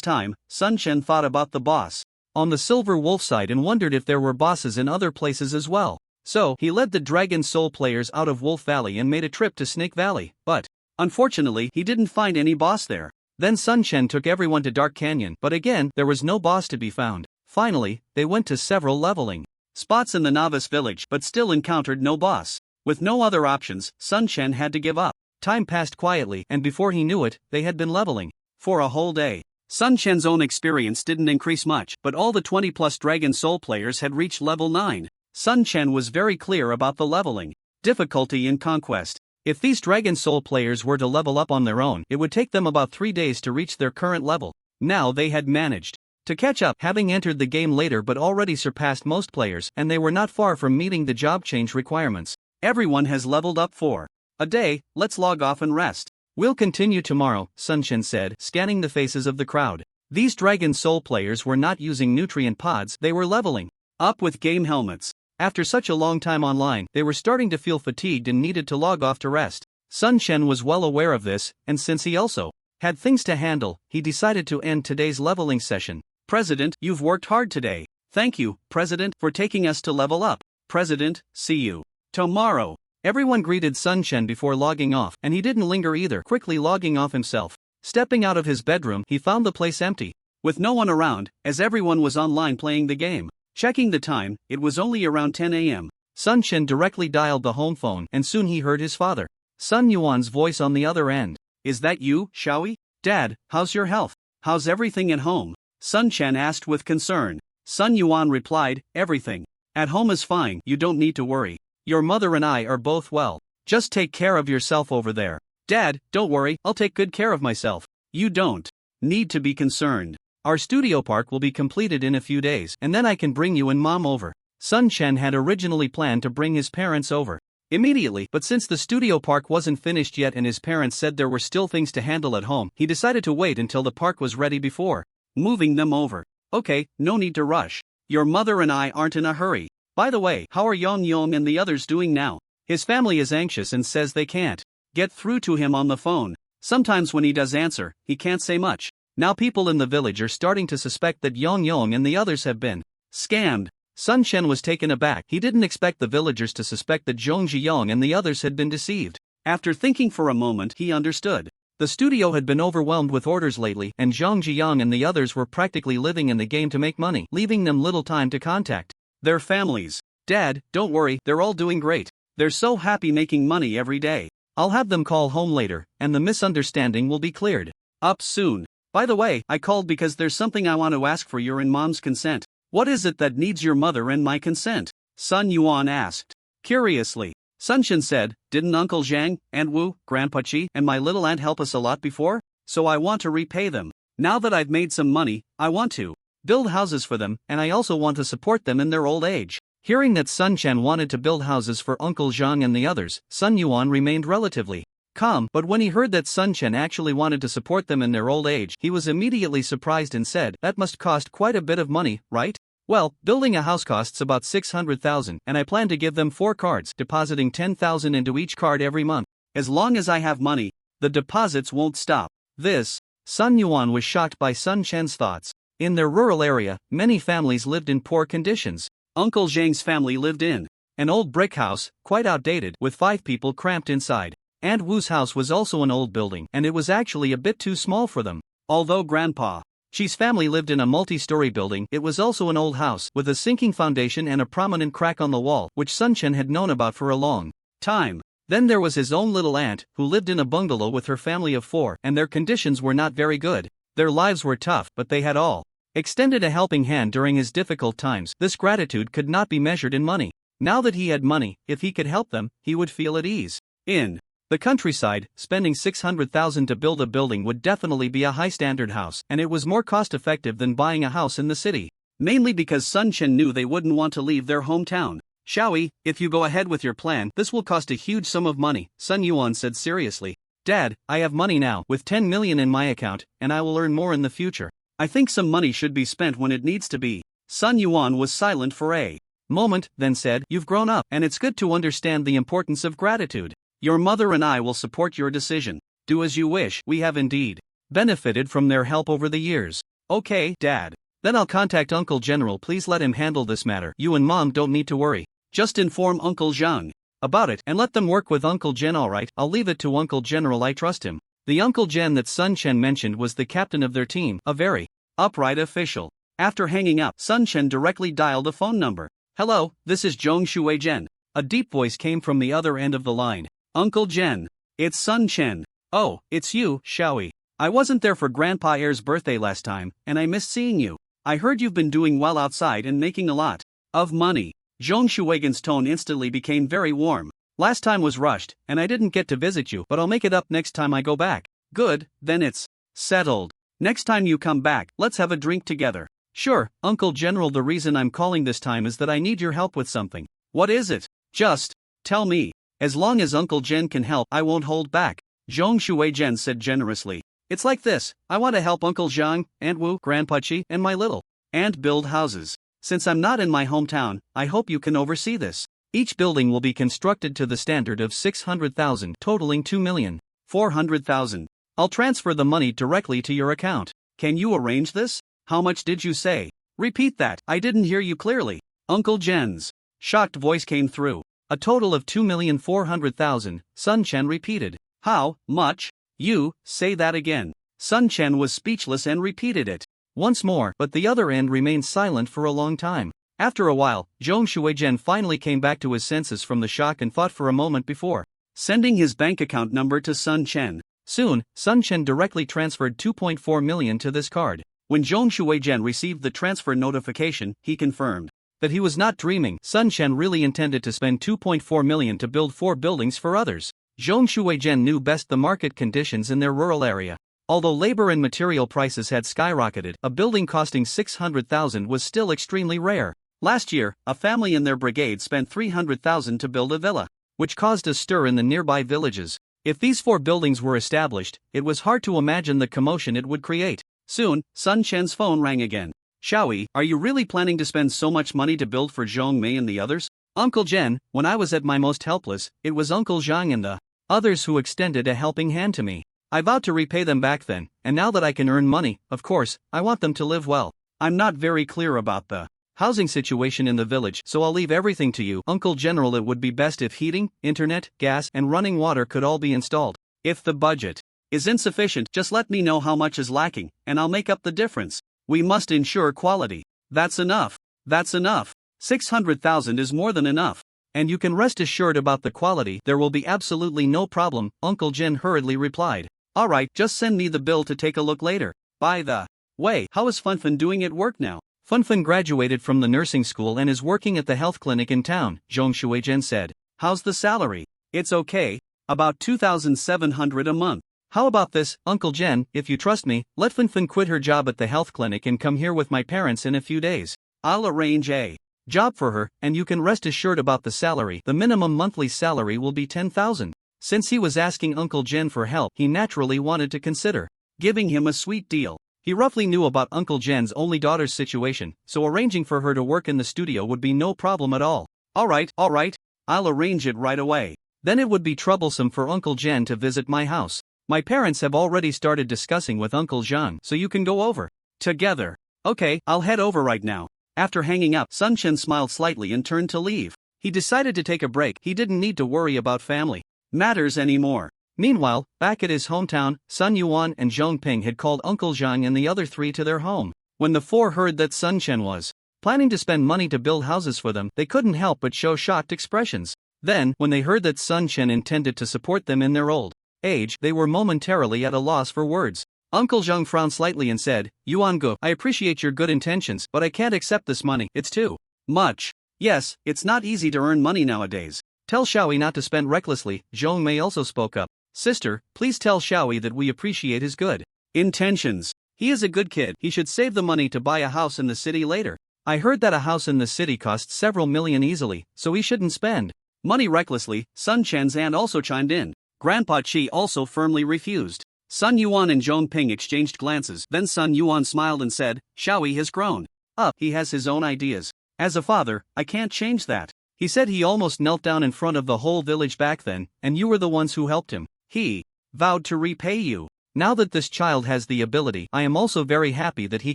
S2: time, Sun Chen thought about the boss
S1: on the Silver Wolf side and wondered if there were bosses in other places as well. So, he led the Dragon Soul players out of Wolf Valley and made a trip to Snake Valley, but
S2: unfortunately, he didn't find any boss there.
S1: Then Sun Chen took everyone to Dark Canyon, but again, there was no boss to be found. Finally, they went to several leveling
S2: spots in the novice village, but still encountered no boss. With no other options, Sun Chen had to give up.
S1: Time passed quietly, and before he knew it, they had been leveling
S2: for a whole day. Sun Chen's own experience didn't increase much, but all the 20-plus Dragon Soul players had reached level 9. Sun Chen was very clear about the leveling difficulty in Conquest.
S1: If these Dragon Soul players were to level up on their own, it would take them about 3 days to reach their current level. Now they had managed to catch up, having entered the game later but already surpassed most players, and they were not far from meeting the job change requirements.
S2: Everyone has leveled up for a day, let's log off and rest.
S1: We'll continue tomorrow, Sun Chen said, scanning the faces of the crowd. These Dragon Soul players were not using nutrient pods, they were leveling
S2: up with game helmets.
S1: After such a long time online, they were starting to feel fatigued and needed to log off to rest. Sun Chen was well aware of this, and since he also had things to handle, he decided to end today's leveling session.
S2: President, you've worked hard today. Thank you, President, for taking us to level up. President, see you tomorrow.
S1: Everyone greeted Sun Chen before logging off, and he didn't linger either, quickly logging off himself. Stepping out of his bedroom, he found the place empty,
S2: with no one around, as everyone was online playing the game. Checking the time, it was only around 10 a.m.
S1: Sun Chen directly dialed the home phone, and soon he heard his father, Sun Yuan's voice on the other end.
S2: Is that you, Xiaoyi? Dad, how's your health? How's everything at home? Sun Chen asked with concern. Sun Yuan replied, everything at home is fine, you don't need to worry. Your mother and I are both well. Just take care of yourself over there. Dad, don't worry, I'll take good care of myself. You don't need to be concerned. Our studio park will be completed in a few days, and then I can bring you and Mom over. Sun Chen had originally planned to bring his parents over immediately, but since the studio park wasn't finished yet and his parents said there were still things to handle at home, he decided to wait until the park was ready before moving them over. Okay, no need to rush. Your mother and I aren't in a hurry. By the way, how are Yong and the others doing now? His family is anxious and says they can't get through to him on the phone. Sometimes when he does answer, he can't say much. Now people in the village are starting to suspect that Yong and the others have been scammed. Sun Chen was taken aback. He didn't expect the villagers to suspect that Zhong Ziyong and the others had been deceived. After thinking for a moment, he understood. The studio had been overwhelmed with orders lately, and Zhong Ziyong and the others were practically living in the game to make money, leaving them little time to contact their families. Dad, don't worry, they're all doing great. They're so happy making money every day. I'll have them call home later, and the misunderstanding will be cleared up soon. By the way, I called because there's something I want to ask for your and Mom's consent. What is it that needs your mother and my consent? Sun Yuan asked. Curiously. Sun Chen said, didn't Uncle Zhang, Aunt Wu, Grandpa Chi, and my little aunt help us a lot before? So I want to repay them. Now that I've made some money, I want to build houses for them, and I also want to support them in their old age. Hearing that Sun Chen wanted to build houses for Uncle Zhang and the others, Sun Yuan remained relatively calm, but when he heard that Sun Chen actually wanted to support them in their old age, he was immediately surprised and said, that must cost quite a bit of money, right? Well, building a house costs about 600,000, and I plan to give them 4 cards, depositing 10,000 into each card every month. As long as I have money, the deposits won't stop. This, Sun Yuan was shocked by Sun Chen's thoughts. In their rural area, many families lived in poor conditions. Uncle Zhang's family lived in an old brick house, quite outdated, with 5 people cramped inside. Aunt Wu's house was also an old building, and it was actually a bit too small for them. Although Grandpa Chi's family lived in a multi-story building, it was also an old house, with a sinking foundation and a prominent crack on the wall, which Sun Chen had known about for a long time. Then there was his own little aunt, who lived in a bungalow with her family of 4, and their conditions were not very good. Their lives were tough, but they had all extended a helping hand during his difficult times. This gratitude could not be measured in money. Now that he had money, if he could help them, he would feel at ease. In the countryside, spending 600,000 to build a building would definitely be a high-standard house, and it was more cost-effective than buying a house in the city. Mainly because Sun Chen knew they wouldn't want to leave their hometown. Xiaoyi, if you go ahead with your plan, this will cost a huge sum of money, Sun Yuan said seriously. Dad, I have money now, with 10 million in my account, and I will earn more in the future. I think some money should be spent when it needs to be. Sun Yuan was silent for a moment, then said, you've grown up, and it's good to understand the importance of gratitude. Your mother and I will support your decision. Do as you wish. We have indeed benefited from their help over the years. Okay, Dad. Then I'll contact Uncle General. Please let him handle this matter. You and Mom don't need to worry. Just inform Uncle Zhang about it and let them work with Uncle Gen. Alright, I'll leave it to Uncle General. I trust him. The Uncle Gen that Sun Chen mentioned was the captain of their team, a very upright official. After hanging up, Sun Chen directly dialed a phone number. Hello, this is Zhong Shui Zhen. A deep voice came from the other end of the line. Uncle Gen. It's Sun Chen. Oh, it's you, Xiaoyi. I wasn't there for Grandpa Air's birthday last time, and I missed seeing you. I heard you've been doing well outside and making a lot of money. Zhong Shuigen's tone instantly became very warm. Last time was rushed, and I didn't get to visit you, but I'll make it up next time I go back. Good, then it's settled. Next time you come back, let's have a drink together. Sure, Uncle General. The reason I'm calling this time is that I need your help with something. What is it? Just tell me. As long as Uncle Gen can help, I won't hold back. Zhong Shuigen said generously. It's like this, I want to help Uncle Zhang, Aunt Wu, Grandpa Chi, and my little aunt build houses. Since I'm not in my hometown, I hope you can oversee this. Each building will be constructed to the standard of 600,000, totaling 2,400,000. I'll transfer the money directly to your account. Can you arrange this? How much did you say? Repeat that, I didn't hear you clearly. Uncle Gen's shocked voice came through. A total of 2,400,000, Sun Chen repeated. How much? You, say that again. Sun Chen was speechless and repeated it once more, but the other end remained silent for a long time. After a while, Zhong Shuigen finally came back to his senses from the shock and thought for a moment before sending his bank account number to Sun Chen. Soon, Sun Chen directly transferred 2.4 million to this card. When Zhong Shuigen received the transfer notification, he confirmed.
S1: that he was not dreaming. Sun Chen really intended to spend 2.4 million to build 4 buildings for others. Zhong Shuizhen knew best the market conditions in their rural area. Although labor and material prices had skyrocketed, a building costing 600,000 was still extremely rare. Last year, a family in their brigade spent 300,000 to build a villa, which caused a stir in the nearby villages. If these 4 buildings were established, it was hard to imagine the commotion it would create. Soon, Sun Chen's phone rang again. Xiaoyi, are you really planning to spend so much money to build for Zhong Mei and the others? Uncle Jen, when I was at my most helpless, it was Uncle Zhang and the others who extended a helping hand to me. I vowed to repay them back then, and now that I can earn money, of course, I want them to live well. I'm not very clear about the housing situation in the village, so I'll leave everything to you, Uncle General. It would be best if heating, internet, gas, and running water could all be installed. If the budget is insufficient, just let me know how much is lacking, and I'll make up the difference. We must ensure quality. That's enough. That's enough. 600,000 is more than enough. And you can rest assured about the quality, there will be absolutely no problem, Uncle Jin hurriedly replied. Alright, just send me the bill to take a look later. By the way, how is Funfun doing at work now? Funfun graduated from the nursing school and is working at the health clinic in town, Zhong Shuizhen said. How's the salary? It's okay. About 2,700 a month. How about this, Uncle Jen, if you trust me, let Funfun quit her job at the health clinic and come here with my parents in a few days. I'll arrange a job for her, and you can rest assured about the salary. The minimum monthly salary will be 10,000. Since he was asking Uncle Jen for help, he naturally wanted to consider giving him a sweet deal. He roughly knew about Uncle Jen's only daughter's situation, so arranging for her to work in the studio would be no problem at all. Alright, I'll arrange it right away. Then it would be troublesome for Uncle Jen to visit my house. My parents have already started discussing with Uncle Zhang, so you can go over together. Okay, I'll head over right now. After hanging up, Sun Chen smiled slightly and turned to leave. He decided to take a break. He didn't need to worry about family matters anymore. Meanwhile, back at his hometown, Sun Yuan and Zhong Ping had called Uncle Zhang and the other 3 to their home. When the 4 heard that Sun Chen was planning to spend money to build houses for them, they couldn't help but show shocked expressions. Then, when they heard that Sun Chen intended to support them in their old age, they were momentarily at a loss for words. Uncle Zhang frowned slightly and said, Yuan Gu, I appreciate your good intentions, but I can't accept this money, it's too much. Yes, it's not easy to earn money nowadays. Tell Xiaoyi not to spend recklessly. Zhong Mei also spoke up. Sister, please tell Xiaoyi that we appreciate his good intentions. He is a good kid, he should save the money to buy a house in the city later. I heard that a house in the city costs several million easily, so he shouldn't spend money recklessly. Sun Chen's aunt also chimed in. Grandpa Qi also firmly refused. Sun Yuan and Zhong Ping exchanged glances. Then Sun Yuan smiled and said, Xiaoyi has grown up, he has his own ideas. As a father, I can't change that. He said he almost knelt down in front of the whole village back then, and you were the ones who helped him. He vowed to repay you. Now that this child has the ability, I am also very happy that he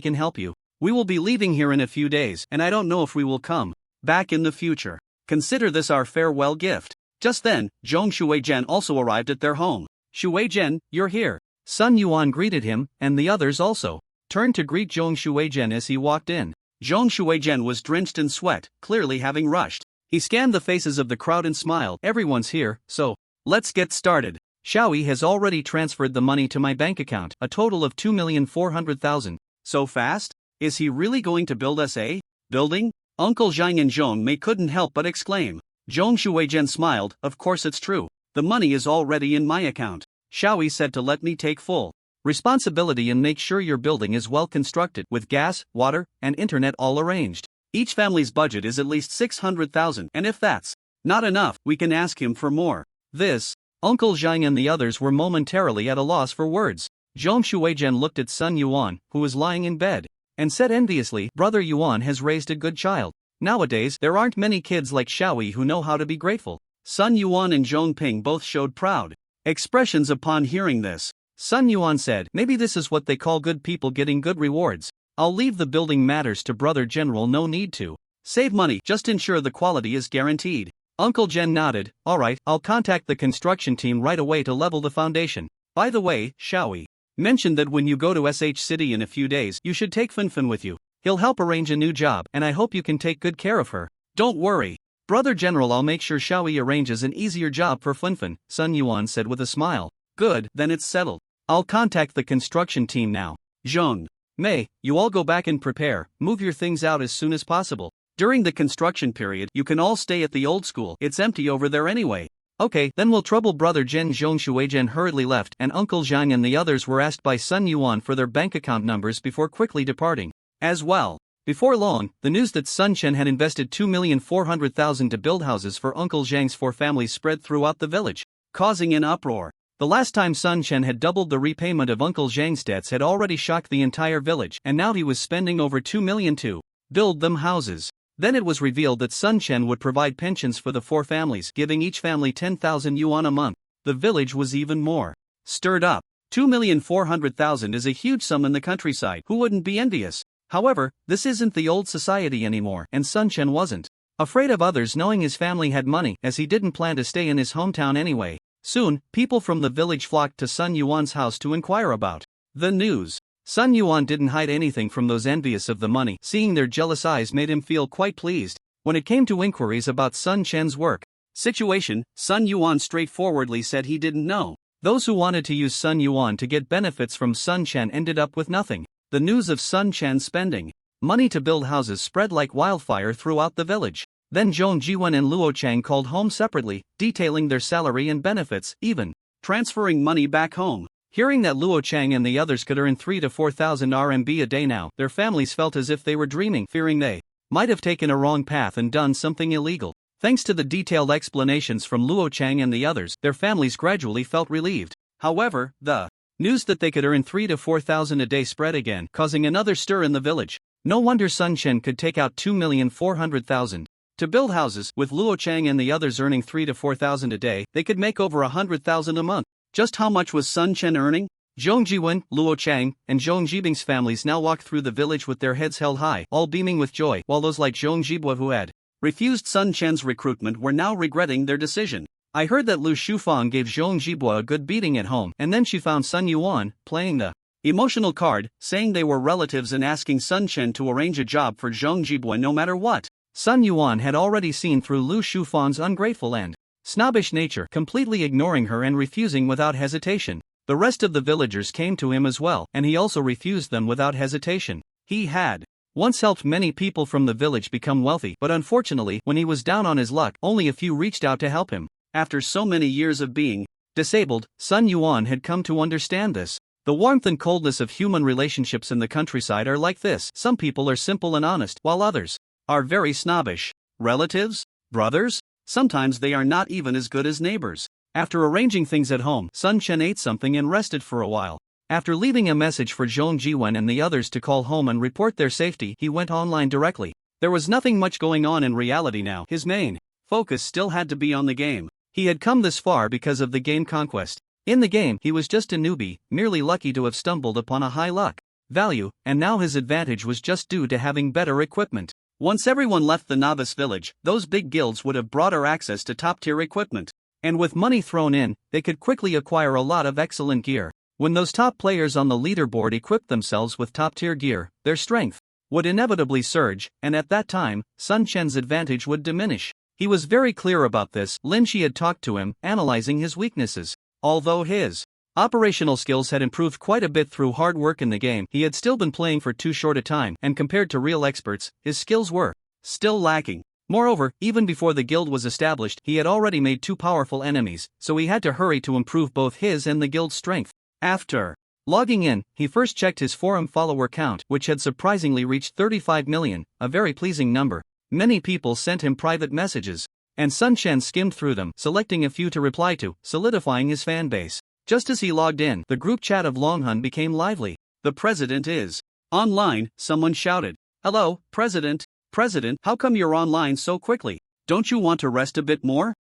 S1: can help you. We will be leaving here in a few days, and I don't know if we will come back in the future. Consider this our farewell gift. Just then, Zhong Shuizhen also arrived at their home. Shuizhen, you're here. Sun Yuan greeted him, and the others also turned to greet Zhong Shuizhen as he walked in. Zhong Shuizhen was drenched in sweat, clearly having rushed. He scanned the faces of the crowd and smiled. Everyone's here, so let's get started. Xiaoyi has already transferred the money to my bank account, a total of 2,400,000. So fast? Is he really going to build us a building? Uncle Zhang and Zhong Mei couldn't help but exclaim. Zhong Shuizhen smiled. Of course it's true. The money is already in my account. Xiaoyi said to let me take full responsibility and make sure your building is well constructed, with gas, water, and internet all arranged. Each family's budget is at least 600,000, and if that's not enough, we can ask him for more. This, Uncle Zhang and the others were momentarily at a loss for words. Zhong Shuizhen looked at Sun Yuan, who was lying in bed, and said enviously, Brother Yuan has raised a good child. Nowadays, there aren't many kids like Xiaoyi who know how to be grateful. Sun Yuan and Zhong Ping both showed proud expressions upon hearing this. Sun Yuan said, maybe this is what they call good people getting good rewards. I'll leave the building matters to Brother General, no need to save money, just ensure the quality is guaranteed. Uncle Jen nodded. Alright, I'll contact the construction team right away to level the foundation. By the way, Xiaoyi mentioned that when you go to SH City in a few days, you should take Funfun with you. He'll help arrange a new job, and I hope you can take good care of her. Don't worry, Brother General, I'll make sure Xiaoyi arranges an easier job for Funfun, Sun Yuan said with a smile. Good, then it's settled. I'll contact the construction team now. Zhong Mei, you all go back and prepare, move your things out as soon as possible.
S2: During the construction period, you can all stay at the old school. It's empty over there anyway. Okay, then we'll trouble brother Zhen Zhongshuizhen hurriedly left, and Uncle Zhang and the others were asked by Sun Yuan for their bank account numbers before quickly departing. As well. Before long, the news that Sun Chen had invested 2,400,000 to build houses for Uncle Zhang's 4 families spread throughout the village, causing an uproar. The last time Sun Chen had doubled the repayment of Uncle Zhang's debts had already shocked the entire village, and now he was spending over 2 million to build them houses. Then it was revealed that Sun Chen would provide pensions for the 4 families, giving each family 10,000 yuan a month. The village was even more stirred up. 2,400,000 is a huge sum in the countryside. Who wouldn't be envious? However, this isn't the old society anymore, and Sun Chen wasn't afraid of others knowing his family had money, as he didn't plan to stay in his hometown anyway. Soon, people from the village flocked to Sun Yuan's house to inquire about the news. Sun Yuan didn't hide anything from those envious of the money. Seeing their jealous eyes made him feel quite pleased. When it came to inquiries about Sun Chen's work situation, Sun Yuan straightforwardly said he didn't know. Those who wanted to use Sun Yuan to get benefits from Sun Chen ended up with nothing. The news of Sun Chen spending money to build houses spread like wildfire throughout the village. Then Zhong Jiwen and Luo Chang called home separately, detailing their salary and benefits, even transferring money back home. Hearing that Luo Chang and the others could earn 3,000 to 4,000 RMB a day now, their families felt as if they were dreaming, fearing they might have taken a wrong path and done something illegal. Thanks to the detailed explanations from Luo Chang and the others, their families gradually felt relieved. However, the news that they could earn 3,000 to 4,000 a day spread again, causing another stir in the village. No wonder Sun Chen could take out 2,400,000 to build houses. With Luo Chang and the others earning 3,000 to 4,000 a day, they could make over 100,000 a month. Just how much was Sun Chen earning? Zhong Jiwen, Luo Chang, and Zhong Jibing's families now walked through the village with their heads held high, all beaming with joy, while those like Zhong Jibua who had refused Sun Chen's recruitment were now regretting their decision. I heard that Lu Shufang gave Zhong Jibua a good beating at home, and then she found Sun Yuan playing the emotional card, saying they were relatives and asking Sun Chen to arrange a job for Zhong Jibua no matter what. Sun Yuan had already seen through Lu Shufang's ungrateful and snobbish nature, completely ignoring her and refusing without hesitation. The rest of the villagers came to him as well, and he also refused them without hesitation. He had once helped many people from the village become wealthy, but unfortunately, when he was down on his luck, only a few reached out to help him. After so many years of being disabled, Sun Yuan had come to understand this. The warmth and coldness of human relationships in the countryside are like this. Some people are simple and honest, while others are very snobbish. Relatives? Brothers? Sometimes they are not even as good as neighbors. After arranging things at home, Sun Chen ate something and rested for a while. After leaving a message for Zhong Jiwen and the others to call home and report their safety, he went online directly. There was nothing much going on in reality now. His main focus still had to be on the game. He had come this far because of the game conquest. In the game, he was just a newbie, merely lucky to have stumbled upon a high luck value, and now his advantage was just due to having better equipment. Once everyone left the novice village, those big guilds would have broader access to top-tier equipment. And with money thrown in, they could quickly acquire a lot of excellent gear. When those top players on the leaderboard equipped themselves with top-tier gear, their strength would inevitably surge, and at that time, Sun Chen's advantage would diminish. He was very clear about this. Lin Shi had talked to him, analyzing his weaknesses. Although his operational skills had improved quite a bit through hard work in the game, he had still been playing for too short a time, and compared to real experts, his skills were still lacking. Moreover, even before the guild was established, he had already made 2 powerful enemies, so he had to hurry to improve both his and the guild's strength. After logging in, he first checked his forum follower count, which had surprisingly reached 35 million, a very pleasing number. Many people sent him private messages, and Sun Chen skimmed through them, selecting a few to reply to, solidifying his fan base. Just as he logged in, the group chat of Longhun became lively. "The president is online," someone shouted. "Hello, President. President, how come you're online so quickly? Don't you want to rest a bit more?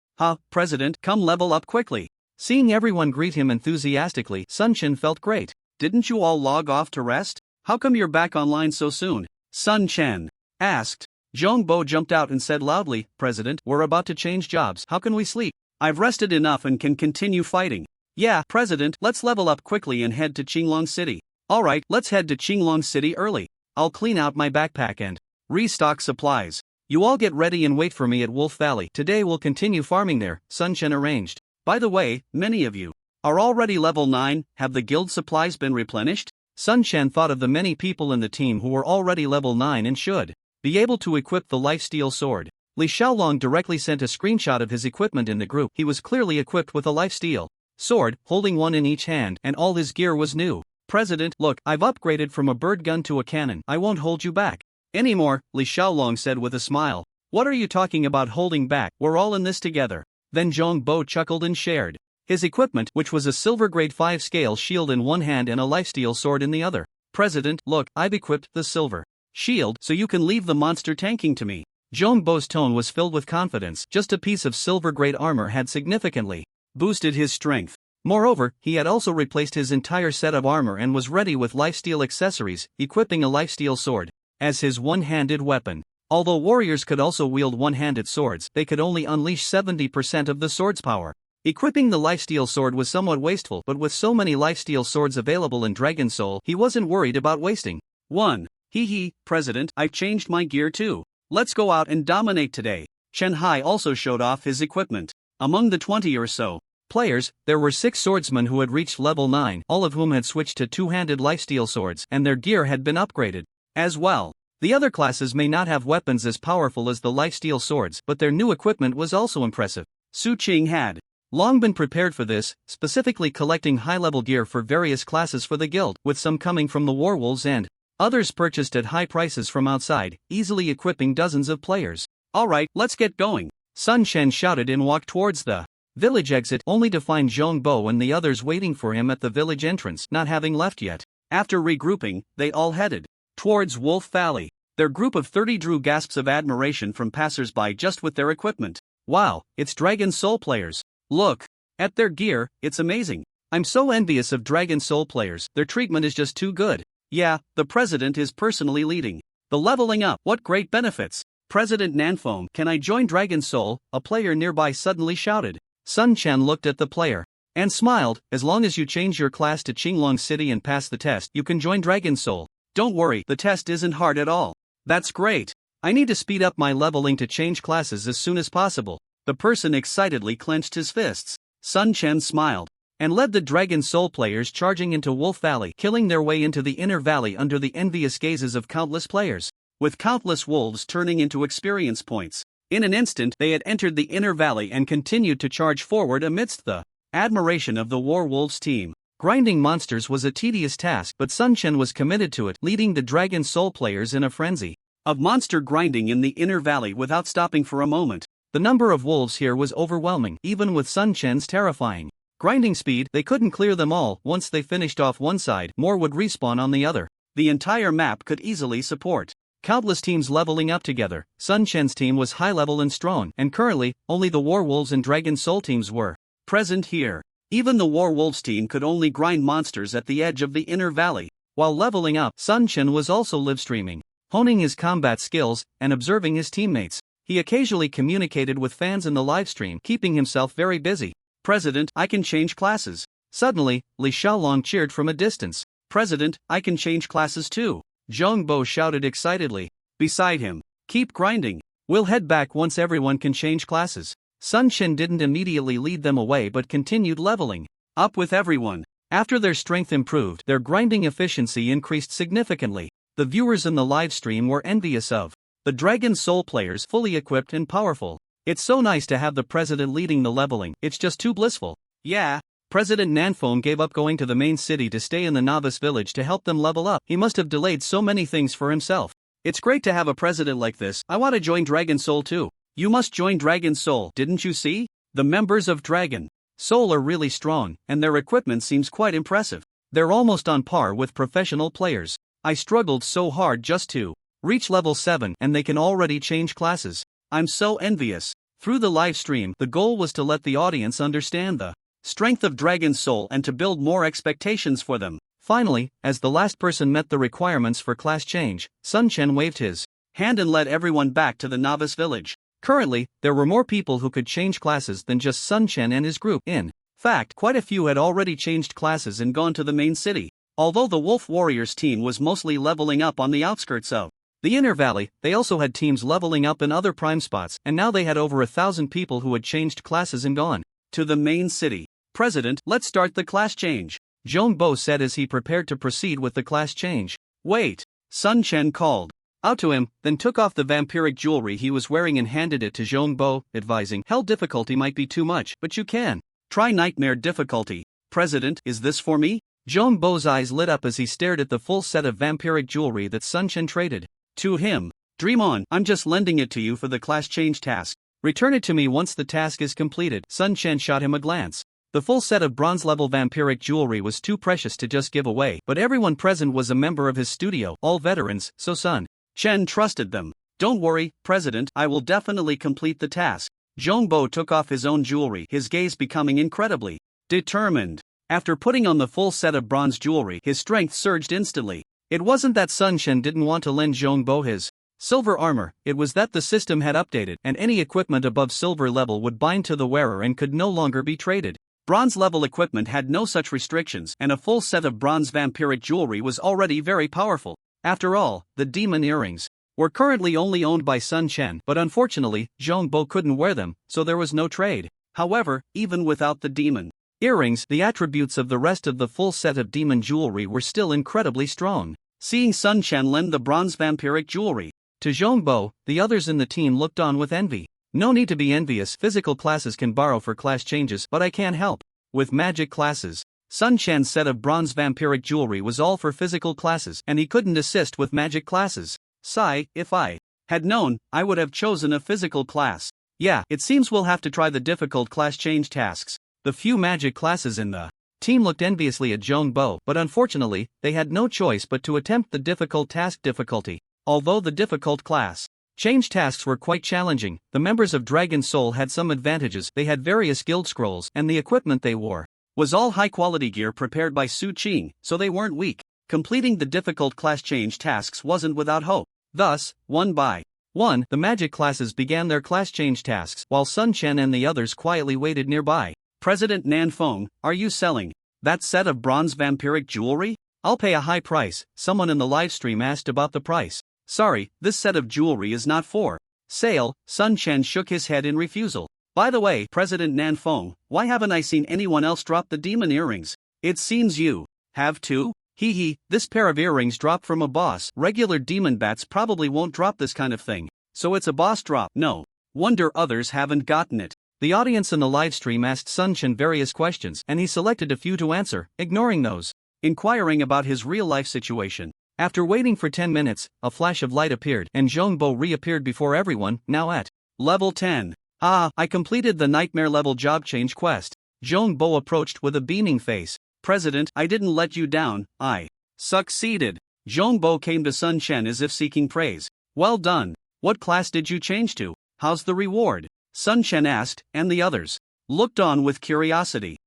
S2: President, come level up quickly." Seeing everyone greet him enthusiastically, Sun Chen felt great. "Didn't you all log off to rest? How come you're back online so soon?" Sun Chen asked. Zhong Bo jumped out and said loudly, "President, we're about to change jobs. How can we sleep? I've rested enough and can continue fighting." "Yeah, President, let's level up quickly and head to Qinglong City." "Alright, let's head to Qinglong City early. I'll clean out my backpack and restock supplies. You all get ready and wait for me at Wolf Valley. Today we'll continue farming there," Sun Chen arranged. "By the way, many of you are already level 9, have the guild supplies been replenished?" Sun Chen thought of the many people in the team who were already level 9 and should
S1: be able to equip the lifesteal sword. Li Xiaolong directly sent a screenshot of his equipment in the group. He was clearly equipped with a lifesteal sword, holding one in each hand, and all his gear was new. President, look, I've upgraded from a bird gun to a cannon. I won't hold you back anymore, Li Xiaolong said with a smile. What are you talking about holding back? We're all in this together. Then Zhong Bo chuckled and shared his equipment, which was a silver grade 5 scale shield in one hand and a lifesteal sword in the other. President, look, I've equipped the silver shield so you can leave the monster tanking to me. Zhong Bo's tone was filled with confidence. Just a piece of silver grade armor had significantly boosted his strength. Moreover, he had also replaced his entire set of armor and was ready with lifesteal accessories, equipping a lifesteal sword as his one-handed weapon. Although warriors could also wield one-handed swords, they could only unleash 70% of the sword's power. Equipping the lifesteal sword was somewhat wasteful, but with so many lifesteal swords available in Dragon Soul, he wasn't worried about wasting one. Hee, President, I've changed my gear too. Let's go out and dominate today. Chen Hai also showed off his equipment. Among the 20 or so players, there were 6 swordsmen who had reached level 9, all of whom had switched to two-handed lifesteal swords, and their gear had been upgraded as well. The other classes may not have weapons as powerful as the lifesteal swords, but their new equipment was also impressive. Su Qing had long been prepared for this, specifically collecting high-level gear for various classes for the guild, with some coming from the Warwolves and others purchased at high prices from outside, easily equipping dozens of players. Alright, let's get going. Sun Shen shouted and walked towards the village exit, only to find Zhong Bo and the others waiting for him at the village entrance, not having left yet. After regrouping, they all headed towards Wolf Valley. Their group of 30 drew gasps of admiration from passers-by just with their equipment. Wow, it's Dragon Soul players. Look at their gear, it's amazing. I'm so envious of Dragon Soul players, their treatment is just too good. Yeah, the president is personally leading the leveling up. What great benefits. President Nanfeng, can I join Dragon Soul? A player nearby suddenly shouted. Sun Chen looked at the player and smiled. As long as you change your class to Qinglong City and pass the test, you can join Dragon Soul. Don't worry, the test isn't hard at all. That's great. I need to speed up my leveling to change classes as soon as possible. The person excitedly clenched his fists. Sun Chen smiled and led the Dragon Soul players charging into Wolf Valley, killing their way into the inner valley under the envious gazes of countless players, with countless wolves turning into experience points. In an instant, they had entered the inner valley and continued to charge forward amidst the admiration of the Warwolves team. Grinding monsters was a tedious task, but Sun Chen was committed to it, leading the Dragon Soul players in a frenzy of monster grinding in the inner valley without stopping for a moment. The number of wolves here was overwhelming, even with Sun Chen's terrifying grinding speed. They couldn't clear them all. Once they finished off one side, more would respawn on the other. The entire map could easily support countless teams leveling up together. Sun Chen's team was high level and strong, and currently, only the Warwolves and Dragon Soul teams were present here. Even the Warwolves team could only grind monsters at the edge of the inner valley. While leveling up, Sun Chen was also live-streaming, honing his combat skills, and observing his teammates. He occasionally communicated with fans in the livestream, keeping himself very busy. President, I can change classes. Suddenly, Li Xiaolong cheered from a distance. President, I can change classes too. Zhong Bo shouted excitedly beside him. Keep grinding. We'll head back once everyone can change classes. Sun Chen didn't immediately lead them away but continued leveling up with everyone. After their strength improved, their grinding efficiency increased significantly. The viewers in the live stream were envious of the Dragon Soul players, fully equipped and powerful. It's so nice to have the president leading the leveling, it's just too blissful. Yeah. President Nanfeng gave up going to the main city to stay in the novice village to help them level up. He must have delayed so many things for himself. It's great to have a president like this. I want to join Dragon Soul too. You must join Dragon Soul, didn't you see? The members of Dragon Soul are really strong, and their equipment seems quite impressive. They're almost on par with professional players. I struggled so hard just to reach level 7 and they can already change classes. I'm so envious. Through the live stream, the goal was to let the audience understand the strength of Dragon Soul and to build more expectations for them. Finally, as the last person met the requirements for class change, Sun Chen waved his hand and led everyone back to the novice village. Currently, there were more people who could change classes than just Sun Chen and his group. In fact, quite a few had already changed classes and gone to the main city. Although the Wolf Warriors team was mostly leveling up on the outskirts of the inner valley, they also had teams leveling up in other prime spots, and now they had over 1,000 people who had changed classes and gone to the main city. President, let's start the class change, Zhong Bo said as he prepared to proceed with the class change. Wait, Sun Chen called.
S2: out to him, then took off the vampiric jewelry he was wearing and handed it to Zhongbo, advising, "Hell difficulty might be too much, but you can try nightmare difficulty. President, is this for me?" Zhongbo's eyes lit up as he stared at the full set of vampiric jewelry that Sun Chen traded to him. "Dream on, I'm just lending it to you for the class change task. Return it to me once the task is completed." Sun Chen shot him a glance. The full set of bronze-level vampiric jewelry was too precious to just give away, but everyone present was a member of his studio, all veterans, so Sun Chen trusted them. "Don't worry, President, I will definitely complete the task." Zhongbo took off his own jewelry, his gaze becoming incredibly determined. After putting on the full set of bronze jewelry, his strength surged instantly. It wasn't that Sun Chen didn't want to lend Zhongbo his silver armor, it was that the system had updated, and any equipment above silver level would bind to the wearer and could no longer be traded. Bronze level equipment had no such restrictions, and a full set of bronze vampiric jewelry was already very powerful. After all, the demon earrings were currently only owned by Sun Chen, but unfortunately, Zhongbo couldn't wear them, so there was no trade. However, even without the demon earrings, the attributes of the rest of the full set of demon jewelry were still incredibly strong. Seeing Sun Chen lend the bronze vampiric jewelry to Zhongbo, the others in the team looked on with envy. No need to be envious, physical classes can borrow for class changes, but I can't help with magic classes. Sun Chen's set of bronze vampiric jewelry was all for physical classes, and he couldn't assist with magic classes. Sigh, if I had known, I would have chosen a physical class. Yeah, it seems we'll have to try the difficult class change tasks. The few magic classes in the team looked enviously at Zhongbo, but unfortunately, they had no choice but to attempt the difficult task difficulty. Although the difficult class change tasks were quite challenging, the members of Dragon Soul had some advantages. They had various guild scrolls, and the equipment they wore was all high-quality gear prepared by Su Qing, so they weren't weak. Completing the difficult class change tasks wasn't without hope. Thus, one by one, the magic classes began their class change tasks, while Sun Chen and the others quietly waited nearby. "President Nan Feng, are you selling that set of bronze vampiric jewelry?" "I'll pay a high price," someone in the livestream asked about the price. "Sorry, this set of jewelry is not for sale." Sun Chen shook his head in refusal. "By the way, President Nan Feng, why haven't I seen anyone else drop the demon earrings? It seems you have too?" "Hee, this pair of earrings dropped from a boss. Regular demon bats probably won't drop this kind of thing, so it's a boss drop. No wonder others haven't gotten it." The audience in the livestream asked Sun Chen various questions, and he selected a few to answer, ignoring those inquiring about his real-life situation. After waiting for 10 minutes, a flash of light appeared, and Zhongbo reappeared before everyone, now at level 10. "Ah, I completed the nightmare-level job change quest." Zhongbo approached with a beaming face. "President, I didn't let you down, I succeeded." Zhongbo came to Sun Chen as if seeking praise. "Well done. What class did you change to? How's the reward?" Sun Chen asked, and the others looked on with curiosity.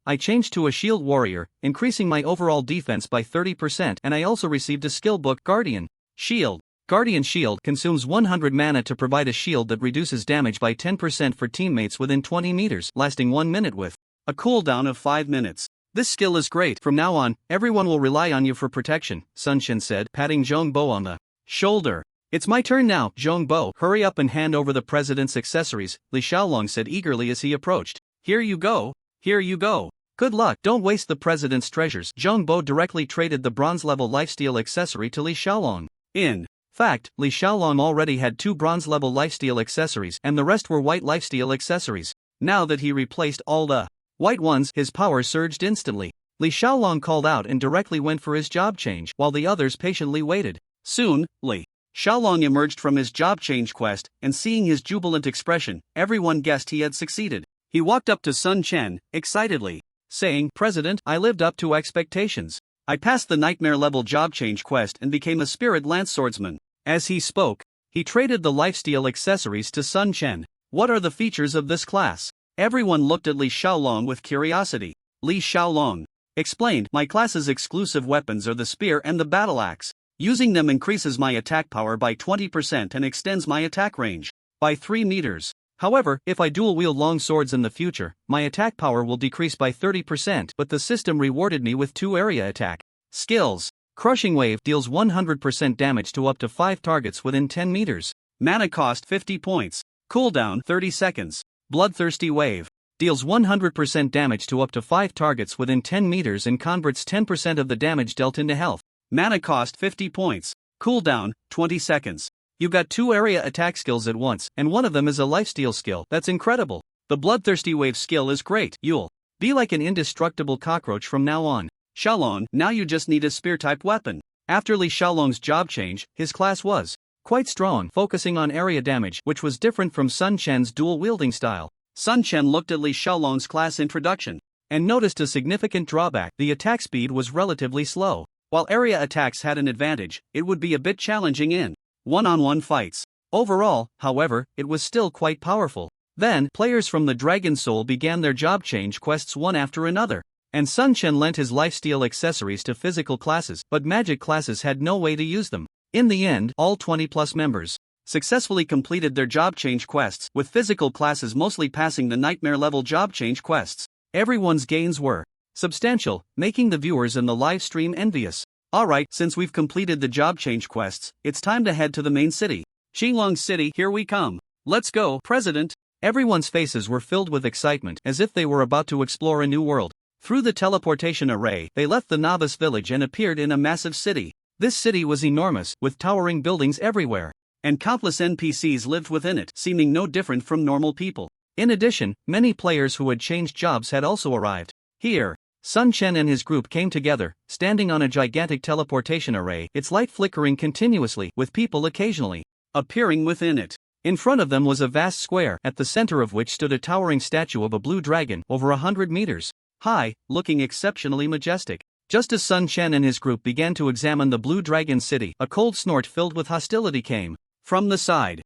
S2: I changed to a shield warrior, increasing my overall defense by 30%, and I also received a skill book, Guardian Shield. Guardian Shield consumes 100 mana to provide a shield that reduces damage by 10% for teammates within 20 meters, lasting 1 minute with a cooldown of 5 minutes. "This skill is great. From now on, everyone will rely on you for protection," Sun Chen said, patting Zhongbo on the shoulder. "It's my turn now, Zhongbo. Hurry up and hand over the president's accessories," Li Xiaolong said eagerly as he approached. "Here you go. Here you go. Good luck. Don't waste the president's treasures." Zhongbo directly traded the bronze-level lifesteal accessory to Li Xiaolong. In fact, Li Xiaolong already had 2 bronze-level lifesteal accessories, and the rest were white lifesteal accessories. Now that he replaced all the white ones, his power surged instantly. Li Xiaolong called out and directly went for his job change, while the others patiently waited. Soon, Li Xiaolong emerged from his job change quest, and seeing his jubilant expression, everyone guessed he had succeeded. He walked up to Sun Chen, excitedly, saying, "President, I lived up to expectations. I passed the nightmare-level job change quest and became a spirit lance swordsman." As he spoke, he traded the lifesteal accessories to Sun Chen. "What are the features of this class?" Everyone looked at Li Xiaolong with curiosity. Li Xiaolong explained, "My class's exclusive weapons are the spear and the battle axe. Using them increases my attack power by 20% and extends my attack range by 3 meters. However, if I dual-wield long swords in the future, my attack power will decrease by 30%, but the system rewarded me with 2 area attack skills. Crushing Wave deals 100% damage to up to 5 targets within 10 meters. Mana cost 50 points. Cooldown 30 seconds. Bloodthirsty Wave deals 100% damage to up to 5 targets within 10 meters and converts 10% of the damage dealt into health. Mana cost 50 points. Cooldown, 20 seconds.
S1: You got 2 area attack skills at once, and one of them is a lifesteal skill. That's incredible. The Bloodthirsty Wave skill is great. You'll be like an indestructible cockroach from now on.
S2: Xiaolong, now you just need a spear-type weapon.
S1: After Li Xiaolong's job change, his class was quite strong, focusing on area damage, which was different from Sun Chen's dual-wielding style.
S2: Sun Chen looked at Li Xiaolong's class introduction
S1: and noticed a significant drawback. The attack speed was relatively slow.
S2: While area attacks had an advantage, it would be a bit challenging in one-on-one fights.
S1: Overall, however, it was still quite powerful. Then, players from the Dragon Soul began their job change quests one after another. And Sun Chen lent his lifesteal accessories to physical classes, but magic classes had no way to use them. In the end, all 20+ members
S2: successfully completed their job change quests, with physical classes mostly passing the nightmare-level job change quests.
S1: Everyone's gains were substantial, making the viewers in the live stream envious.
S2: Alright, since we've completed the job change quests, it's time to head to the main city. Xinglong City, here we come. Let's go, President.
S1: Everyone's faces were filled with excitement, as if they were about to explore a new world. Through the teleportation array, they left the novice village and appeared in a massive city. This city was enormous, with towering buildings everywhere.
S2: And countless NPCs lived within it, seeming no different from normal people.
S1: In addition, many players who had changed jobs had also arrived. Here, Sun Chen and his group came together, standing on a gigantic teleportation array, its light flickering continuously, with people occasionally
S2: appearing within it.
S1: In front of them was a vast square, at the center of which stood a towering statue of a blue dragon, over 100 meters high, looking exceptionally majestic. Just as Sun Chen and his group began to examine the blue dragon city, a cold snort filled with hostility came
S2: from the side.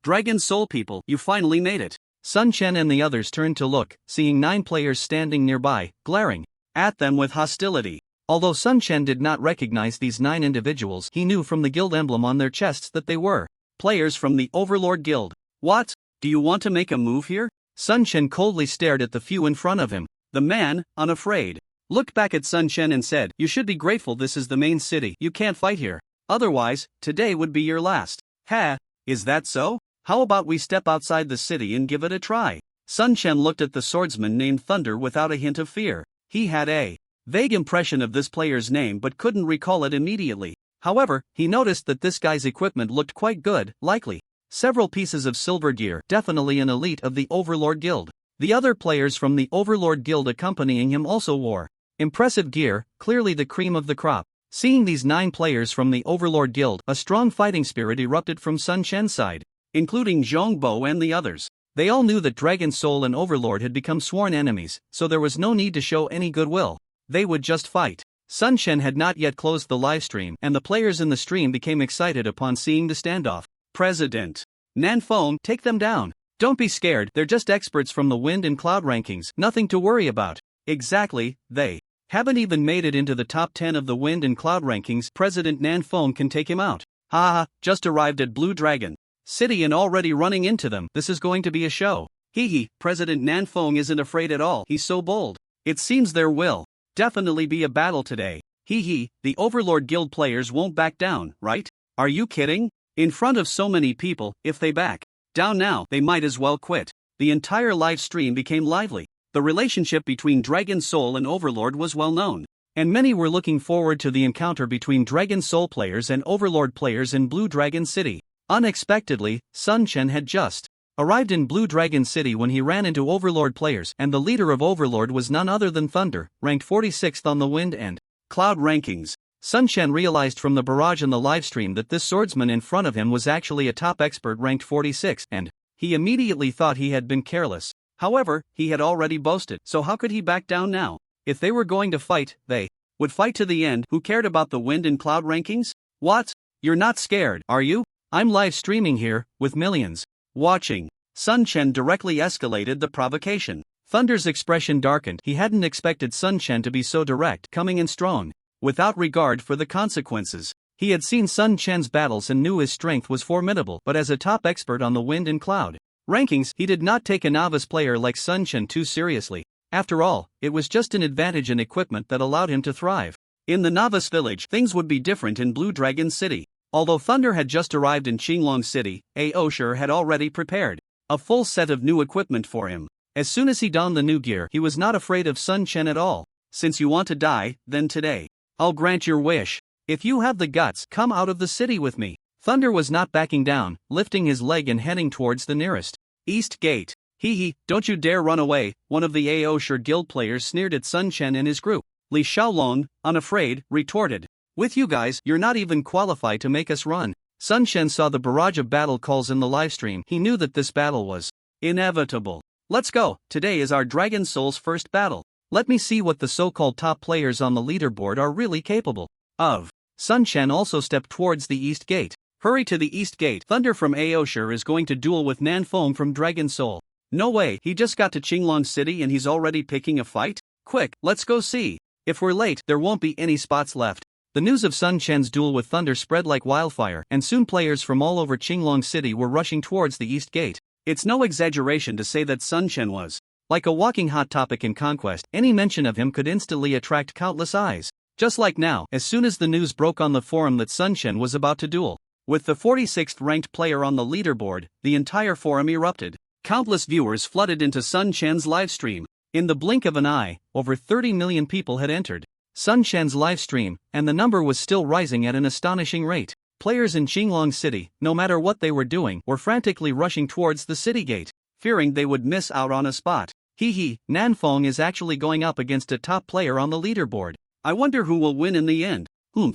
S2: Dragon Soul people, you finally made it.
S1: Sun Chen and the others turned to look, seeing 9 players standing nearby, glaring
S2: at them with hostility.
S1: Although Sun Chen did not recognize these 9 individuals, he knew from the guild emblem on their chests that they were
S2: players from the Overlord Guild. What? Do you want to make a move here?
S1: Sun Chen coldly stared at the few in front of him.
S2: The man, unafraid, looked back at Sun Chen and said, "You should be grateful this is the main city. You can't fight here. Otherwise, today would be your last."
S1: Ha!
S2: Is that so? How about we step outside the city and give it a try? Sun Chen looked at the swordsman named Thunder without a hint of fear. He had a vague impression of this player's name but couldn't recall it immediately.
S1: However, he noticed that this guy's equipment looked quite good, likely several pieces of silver gear, definitely an elite of the Overlord Guild. The other players from the Overlord Guild accompanying him also wore impressive gear, clearly the cream of the crop. Seeing these 9 players from the Overlord Guild, a strong fighting spirit erupted from Sun Chen's side,
S2: including Zhong Bo and the others.
S1: They all knew that Dragon Soul and Overlord had become sworn enemies, so there was no need to show any goodwill. They would just fight. Sun Chen had not yet closed the livestream, and the players in the stream became excited upon seeing the standoff.
S2: President Nanfeng,
S1: take them down. Don't be scared, they're just experts from the wind and cloud rankings, nothing to worry about.
S2: Exactly, they
S1: haven't even made it into the top 10 of the wind and cloud rankings. President Nanfeng can take him out.
S2: Haha, just arrived at Blue Dragon City and already running into them. This is going to be a show. Hee, President Nanfeng isn't afraid at all. He's so bold. It seems there will definitely be a battle today. Hee, the Overlord Guild players won't back down, right? Are you kidding? In front of so many people, if they back down now, they might as well quit. The entire live stream became lively. The relationship between Dragon Soul and Overlord was well known, and many were looking forward to the encounter between Dragon Soul players and Overlord players in Blue Dragon City.
S1: Unexpectedly, Sun Chen had just arrived in Blue Dragon City when he ran into Overlord players, and the leader of Overlord was none other than Thunder, ranked 46th on the wind and
S2: cloud rankings.
S1: Sun Chen realized from the barrage in the livestream that this swordsman in front of him was actually a top expert ranked 46, and he immediately thought he had been careless.
S2: However, he had already boasted, so how could he back down now?
S1: If they were going to fight, they
S2: would fight to the end. Who cared about the wind and cloud rankings? What? You're not scared, are you?
S1: I'm live streaming here, with millions
S2: watching. Sun Chen directly escalated the provocation.
S1: Thunder's expression darkened. He hadn't expected Sun Chen to be so direct, coming in strong, without regard for the consequences. He had seen Sun Chen's battles and knew his strength was formidable, but as a top expert on the wind and cloud rankings, he did not take a novice player like Sun Chen too seriously. After all, it was just an advantage in equipment that allowed him to thrive.
S2: In the novice village, things would be different in Blue Dragon City. Although Thunder had just arrived in Qinglong City, Aosher had already prepared a full set of new equipment for him. As soon as he donned the new gear, he was not afraid of Sun Chen at all. Since you want to die, then today I'll grant your wish.
S1: If you have the guts, come out of the city with me. Thunder was not backing down, lifting his leg and heading towards the nearest East Gate. Hee, don't you dare run away, one of the Aosher guild players sneered at Sun Chen and his group. Li Xiaolong, unafraid, retorted. With you guys, you're not even qualified to make us run. Sun Chen saw the barrage of battle calls in the livestream. He knew that this battle was inevitable. Let's go, today is our Dragon Soul's first battle. Let me see what the so-called top players on the leaderboard are really capable of. Sun Chen also stepped towards the East Gate. Hurry to the East Gate. Thunder from Aosher is going to duel with Nanfeng from Dragon Soul. No way, he just got to Qinglong City and he's already picking a fight? Quick, let's go see. If we're late, there won't be any spots left. The news of Sun Chen's duel with Thunder spread like wildfire, and soon players from all over Qinglong City were rushing towards the East Gate. It's no exaggeration to say that Sun Chen was like a walking hot topic in Conquest. Any mention of him could instantly attract countless eyes. Just like now, as soon as the news broke on the forum that Sun Chen was about to duel with the 46th ranked player on the leaderboard, the entire forum erupted. Countless viewers flooded into Sun Chen's livestream. In the blink of an eye, over 30 million people had entered Sun Chen's livestream, and the number was still rising at an astonishing rate. Players in Qinglong City, no matter what they were doing, were frantically rushing towards the city gate, fearing they would miss out on a spot. Nanfeng is actually going up against a top player on the leaderboard. I wonder who will win in the end.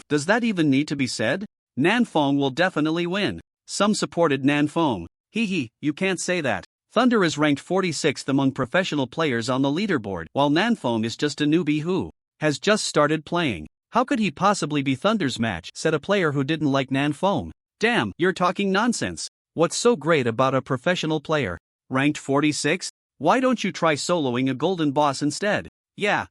S1: Does that even need to be said? Nanfeng will definitely win. Some supported Nanfeng. You can't say that. Thunder is ranked 46th among professional players on the leaderboard, while Nanfeng is just a newbie who has just started playing. How could he possibly be Thunder's match, said a player who didn't like Nanfeng. Damn, you're talking nonsense. What's so great about a professional player? Ranked 46th? Why don't you try soloing a golden boss instead? Yeah.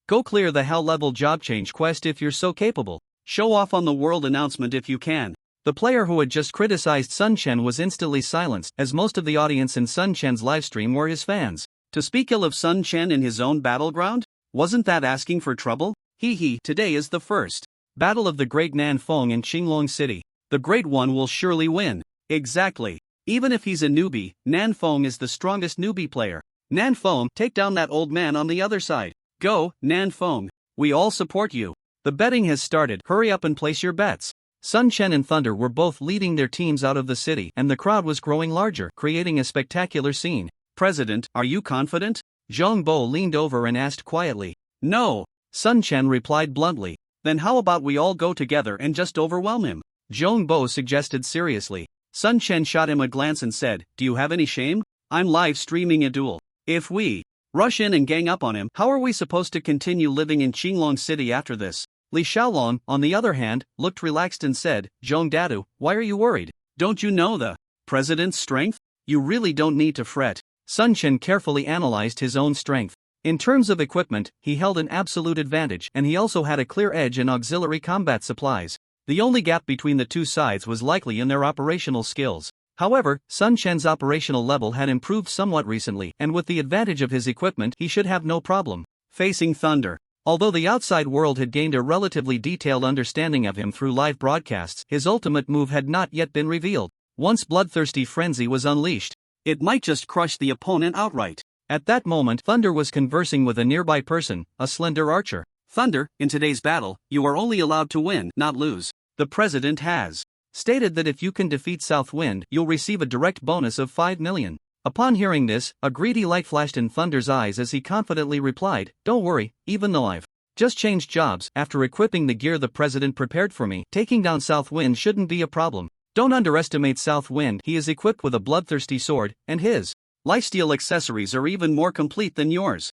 S1: Go clear the hell-level job change quest if you're so capable. Show off on the world announcement if you can. The player who had just criticized Sun Chen was instantly silenced, as most of the audience in Sun Chen's livestream were his fans. To speak ill of Sun Chen in his own battleground? Wasn't that asking for trouble? Today is the first battle of the Great Nanfeng in Qinglong City. The Great One will surely win. Exactly. Even if he's a newbie, Nanfeng is the strongest newbie player. Nanfeng, take down that old man on the other side. Go, Nanfeng. We all support you. The betting has started. Hurry up and place your bets. Sun Chen and Thunder were both leading their teams out of the city, and the crowd was growing larger, creating a spectacular scene. President, are you confident? Zhong Bo leaned over and asked quietly. No. Sun Chen replied bluntly. Then how about we all go together and just overwhelm him? Zhong Bo suggested seriously. Sun Chen shot him a glance and said, do you have any shame? I'm live streaming a duel. If we rush in and gang up on him, how are we supposed to continue living in Qinglong City after this? Li Xiaolong, on the other hand, looked relaxed and said, Zhong Dadu, why are you worried? Don't you know the president's strength? You really don't need to fret. Sun Chen carefully analyzed his own strength. In terms of equipment, he held an absolute advantage, and he also had a clear edge in auxiliary combat supplies. The only gap between the two sides was likely in their operational skills. However, Sun Chen's operational level had improved somewhat recently, and with the advantage of his equipment, he should have no problem facing Thunder. Although the outside world had gained a relatively detailed understanding of him through live broadcasts, his ultimate move had not yet been revealed. Once bloodthirsty frenzy was unleashed, it might just crush the opponent outright. At that moment, Thunder was conversing with a nearby person, a slender archer. Thunder, in today's battle, you are only allowed to win, not lose. The president has stated that if you can defeat Southwind, you'll receive a direct bonus of 5 million. Upon hearing this, a greedy light flashed in Thunder's eyes as he confidently replied, don't worry, even though I've just changed jobs, after equipping the gear the president prepared for me, taking down Southwind shouldn't be a problem. Don't underestimate Southwind, he is equipped with a bloodthirsty sword, and his lifesteal accessories are even more complete than yours.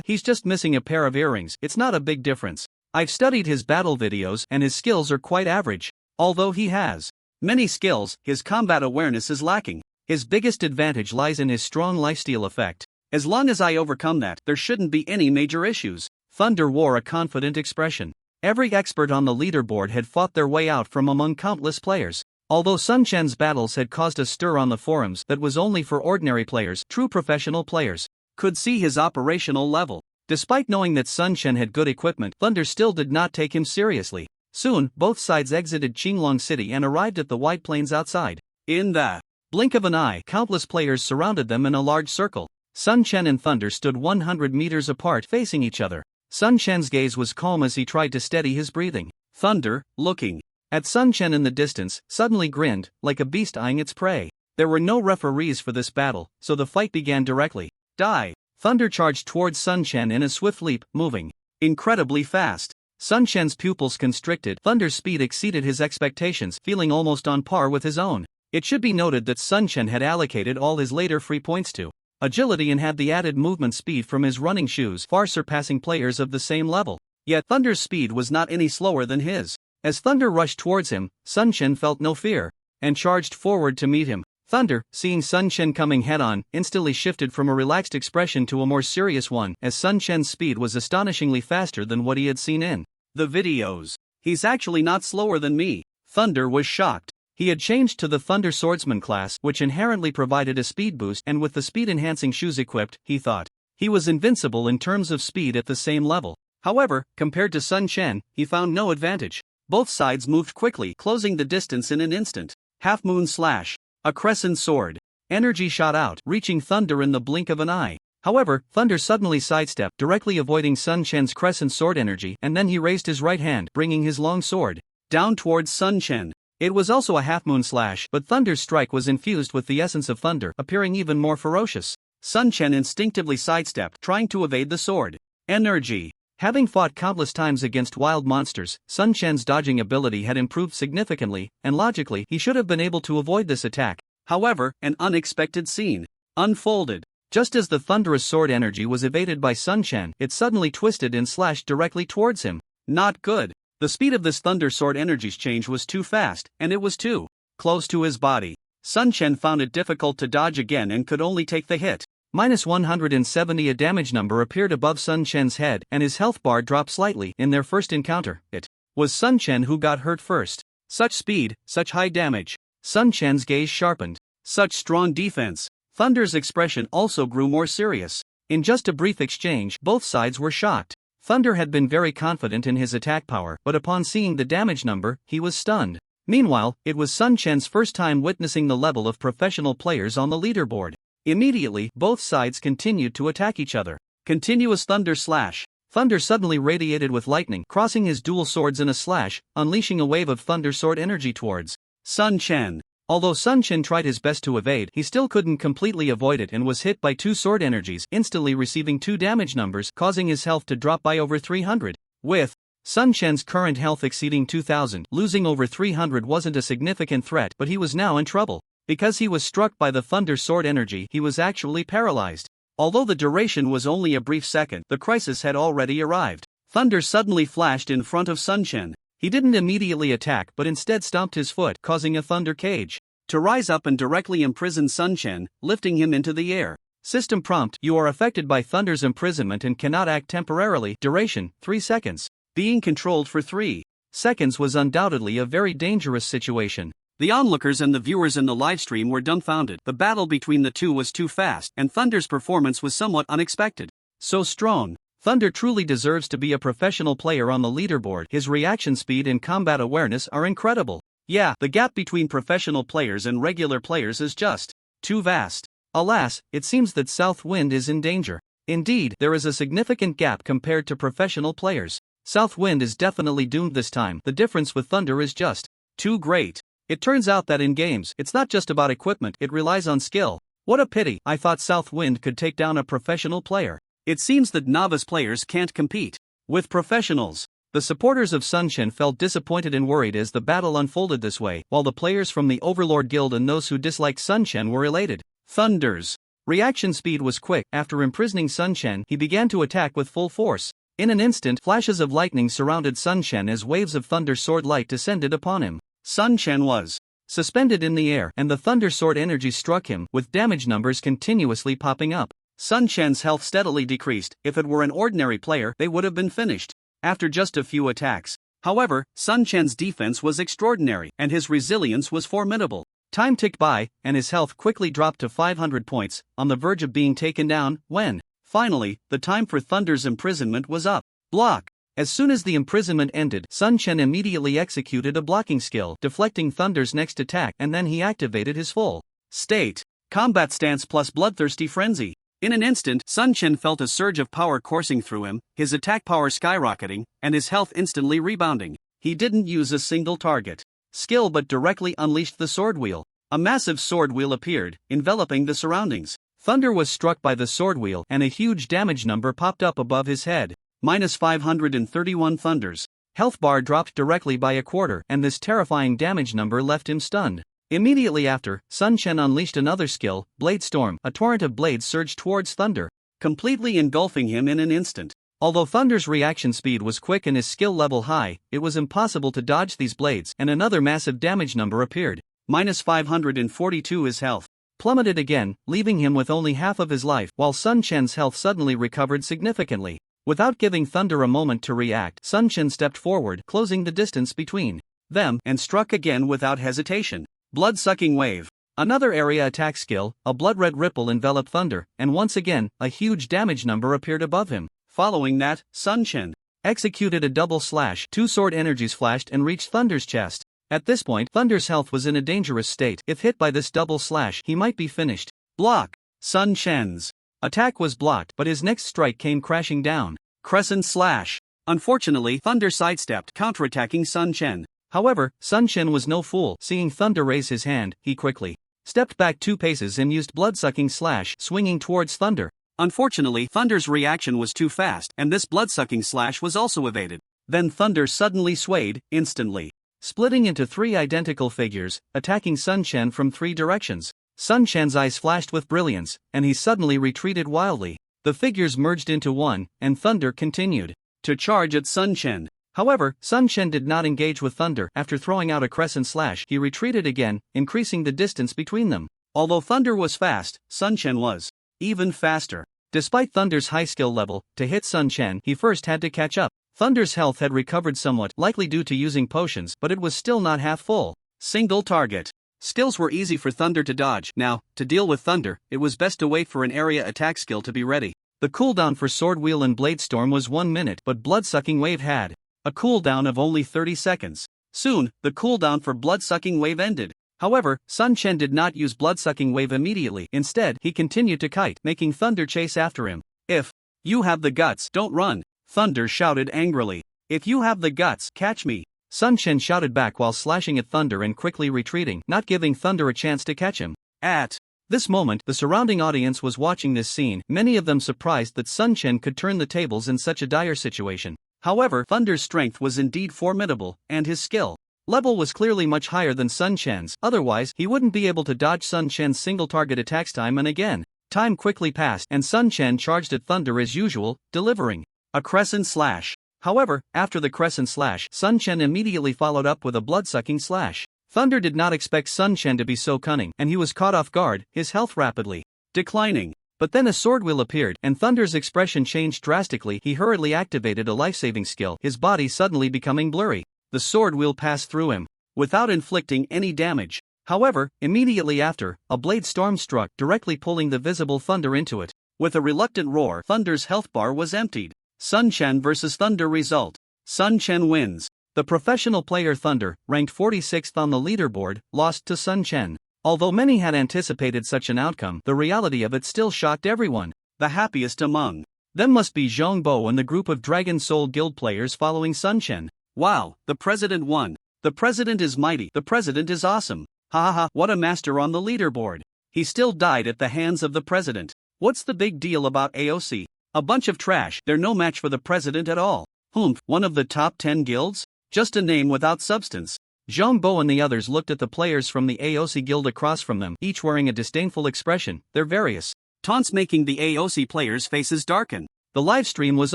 S1: He's just missing a pair of earrings, it's not a big difference. I've studied his battle videos and his skills are quite average. Although he has many skills, his combat awareness is lacking. His biggest advantage lies in his strong lifesteal effect. As long as I overcome that, there shouldn't be any major issues. Thunder wore a confident expression. Every expert on the leaderboard had fought their way out from among countless players. Although Sun Chen's battles had caused a stir on the forums that was only for ordinary players, true professional players could see his operational level. Despite knowing that Sun Chen had good equipment, Thunder still did not take him seriously. Soon, both sides exited Qinglong City and arrived at the wide plains outside. In the blink of an eye, countless players surrounded them in a large circle. Sun Chen and Thunder stood 100 meters apart facing each other. Sun Chen's gaze was calm as he tried to steady his breathing.
S2: Thunder, looking
S1: at Sun Chen in the distance, suddenly grinned, like a beast eyeing its prey. There were no referees for this battle, so the fight began directly. Die! Thunder charged towards Sun Chen in a swift leap, moving incredibly fast. Sun Chen's pupils constricted. Thunder's speed exceeded his expectations, feeling almost on par with his own. It should be noted that Sun Chen had allocated all his later free points to agility and had the added movement speed from his running shoes, far surpassing players of the same level. Yet Thunder's speed was not any slower than his. As Thunder rushed towards him, Sun Chen felt no fear and charged forward to meet him. Thunder, seeing Sun Chen coming head-on, instantly shifted from a relaxed expression to a more serious one, as Sun Chen's speed was astonishingly faster than what he had seen in the videos.
S2: He's actually not slower than me.
S1: Thunder was shocked. He had changed to the Thunder Swordsman class, which inherently provided a speed boost, and with the speed-enhancing shoes equipped, he thought he was invincible in terms of speed at the same level. However, compared to Sun Chen, he found no advantage.
S2: Both sides moved quickly, closing the distance in an instant. Half Moon Slash. A crescent sword.
S1: Energy shot out, reaching Thunder in the blink of an eye. However, Thunder suddenly sidestepped, directly avoiding Sun Chen's crescent sword energy, and then he raised his right hand, bringing his long sword
S2: down towards Sun Chen.
S1: It was also a half-moon slash, but Thunder's strike was infused with the essence of thunder, appearing even more ferocious.
S2: Sun Chen instinctively sidestepped, trying to evade the sword. Energy.
S1: Having fought countless times against wild monsters, Sun Chen's dodging ability had improved significantly, and logically, he should have been able to avoid this attack.
S2: However, an unexpected scene unfolded.
S1: Just as the thunderous sword energy was evaded by Sun Chen, it suddenly twisted and slashed directly towards him.
S2: Not good. The speed of this thunder sword energy's change was too fast, and it was too close to his body. Sun Chen found it difficult to dodge again and could only take the hit.
S1: -170. A damage number appeared above Sun Chen's head, and his health bar dropped slightly. In their first encounter, it was Sun Chen who got hurt first.
S2: Such speed, such high damage.
S1: Sun Chen's gaze sharpened.
S2: Such strong defense. Thunder's expression also grew more serious.
S1: In just a brief exchange, both sides were shocked. Thunder had been very confident in his attack power, but upon seeing the damage number, he was stunned. Meanwhile, it was Sun Chen's first time witnessing the level of professional players on the leaderboard. Immediately, both sides continued to attack each other.
S2: Continuous thunder slash.
S1: Thunder suddenly radiated with lightning, crossing his dual swords in a slash, unleashing a wave of thunder sword energy towards
S2: Sun Chen.
S1: Although Sun Chen tried his best to evade, he still couldn't completely avoid it and was hit by two sword energies, instantly receiving 2 damage numbers, causing his health to drop by over 300. With Sun Chen's current health exceeding 2,000, losing over 300 wasn't a significant threat, but he was now in trouble. Because he was struck by the thunder sword energy, he was actually paralyzed.
S2: Although the duration was only a brief second, the crisis had already arrived. Thunder suddenly flashed in front of Sun Chen.
S1: He didn't immediately attack but instead stomped his foot, causing a thunder cage
S2: to rise up and directly imprison Sun Chen, lifting him into the air.
S1: System prompt: you are affected by Thunder's imprisonment and cannot act temporarily. Duration: 3 seconds.
S2: Being controlled for 3
S1: seconds was undoubtedly a very dangerous situation.
S2: The onlookers and the viewers in the livestream were dumbfounded. The battle between the two was too fast, and Thunder's performance was somewhat unexpected.
S1: So strong. Thunder truly deserves to be a professional player on the leaderboard. His reaction speed and combat awareness are incredible.
S2: Yeah, the gap between professional players and regular players is just too vast.
S1: Alas, it seems that Southwind is in danger. Indeed, there is a significant gap compared to professional players. Southwind is definitely doomed this time. The difference with Thunder is just too great. It turns out that in games, it's not just about equipment, it relies on skill. What a pity, I thought Southwind could take down a professional player.
S2: It seems that novice players can't compete with professionals.
S1: The supporters of Sun Chen felt disappointed and worried as the battle unfolded this way, while the players from the Overlord Guild and those who disliked Sun Chen were elated.
S2: Thunder's
S1: reaction speed was quick. After imprisoning Sun Chen, he began to attack with full force. In an instant, flashes of lightning surrounded Sun Chen as waves of thunder sword light descended upon him.
S2: Sun Chen was
S1: suspended in the air, and the thunder sword energy struck him, with damage numbers continuously popping up.
S2: Sun Chen's health steadily decreased. If it were an ordinary player, they would have been finished after just a few attacks. However, Sun Chen's defense was extraordinary, and his resilience was formidable.
S1: Time ticked by, and his health quickly dropped to 500 points, on the verge of being taken down, when, finally, the time for Thunder's imprisonment was up. Block. As soon as the imprisonment ended, Sun Chen immediately executed a blocking skill, deflecting Thunder's next attack, and then he activated his full
S2: state combat stance plus bloodthirsty frenzy. In an instant, Sun Chen felt a surge of power coursing through him, his attack power skyrocketing, and his health instantly rebounding. He didn't use a single target skill but directly unleashed the sword wheel. A massive sword wheel appeared, enveloping the surroundings. Thunder was struck by the sword wheel and a huge damage number popped up above his head. -531 thunders. Health bar dropped directly by a quarter and this terrifying damage number left him stunned. Immediately after, Sun Chen unleashed another skill, Blade Storm. A torrent of blades surged towards Thunder, completely engulfing him in an instant. Although Thunder's reaction speed was quick and his skill level high, it was impossible to dodge these blades and another massive damage number appeared. -542 his health plummeted again, leaving him with only half of his life, while Sun Chen's health suddenly recovered significantly. Without giving Thunder a moment to react, Sun Chen stepped forward, closing the distance between them, and struck again without hesitation. Blood-sucking wave. Another area attack skill, a blood-red ripple enveloped Thunder, and once again, a huge damage number appeared above him. Following that, Sun Chen executed a double slash. Two sword energies flashed and reached Thunder's chest. At this point, Thunder's health was in a dangerous state. If hit by this double slash, he might be finished. Block. Sun Chen's attack was blocked, but his next strike came crashing down. Crescent slash. Unfortunately, Thunder sidestepped, counterattacking Sun Chen. However, Sun Chen was no fool. Seeing Thunder raise his hand, he quickly stepped back 2 paces and used blood-sucking slash, swinging towards Thunder. Unfortunately, Thunder's reaction was too fast, and this blood-sucking slash was also evaded. Then Thunder suddenly swayed, instantly splitting into 3 identical figures, attacking Sun Chen from 3 directions. Sun Chen's eyes flashed with brilliance, and he suddenly retreated wildly. The figures merged into one, and Thunder continued to charge at Sun Chen. However, Sun Chen did not engage with Thunder. After throwing out a crescent slash, he retreated again, increasing the distance between them. Although Thunder was fast, Sun Chen was even faster. Despite Thunder's high skill level, to hit Sun Chen, he first had to catch up. Thunder's health had recovered somewhat, likely due to using potions, but it was still not half full. Single target skills were easy for Thunder to dodge. Now, to deal with Thunder, it was best to wait for an area attack skill to be ready. The cooldown for Sword Wheel and Blade Storm was 1 minute, but Blood-Sucking Wave had a cooldown of only 30 seconds. Soon, the cooldown for Blood-Sucking Wave ended. However, Sun Chen did not use Blood-Sucking Wave immediately. Instead, he continued to kite, making Thunder chase after him. "If you have the guts, don't run," Thunder shouted angrily. "If you have the guts, catch me." Sun Chen shouted back while slashing at Thunder and quickly retreating, not giving Thunder a chance to catch him. At this moment, the surrounding audience was watching this scene, many of them surprised that Sun Chen could turn the tables in such a dire situation. However, Thunder's strength was indeed formidable, and his skill level was clearly much higher than Sun Chen's, otherwise he wouldn't be able to dodge Sun Chen's single target attacks time and again. Time quickly passed and Sun Chen charged at Thunder as usual, delivering a crescent slash. However, after the crescent slash, Sun Chen immediately followed up with a blood-sucking slash. Thunder did not expect Sun Chen to be so cunning, and he was caught off guard, his health rapidly declining. But then a sword wheel appeared, and Thunder's expression changed drastically. He hurriedly activated a life-saving skill, his body suddenly becoming blurry. The sword wheel passed through him, without inflicting any damage. However, immediately after, a blade storm struck, directly pulling the visible Thunder into it. With a reluctant roar, Thunder's health bar was emptied. Sun Chen vs Thunder result. Sun Chen wins. The professional player Thunder, ranked 46th on the leaderboard, lost to Sun Chen. Although many had anticipated such an outcome, the reality of it still shocked everyone. The happiest among them must be Zhong Bo and the group of Dragon Soul Guild players following Sun Chen. "Wow, the president won. The president is mighty. The president is awesome. Ha ha ha, what a master on the leaderboard. He still died at the hands of the president. What's the big deal about AOC? A bunch of trash. They're no match for the president at all. Humph, one of the top 10 guilds? Just a name without substance." Zhong Bo and the others looked at the players from the AOC guild across from them, each wearing a disdainful expression, their various taunts making the AOC players' faces darken. The livestream was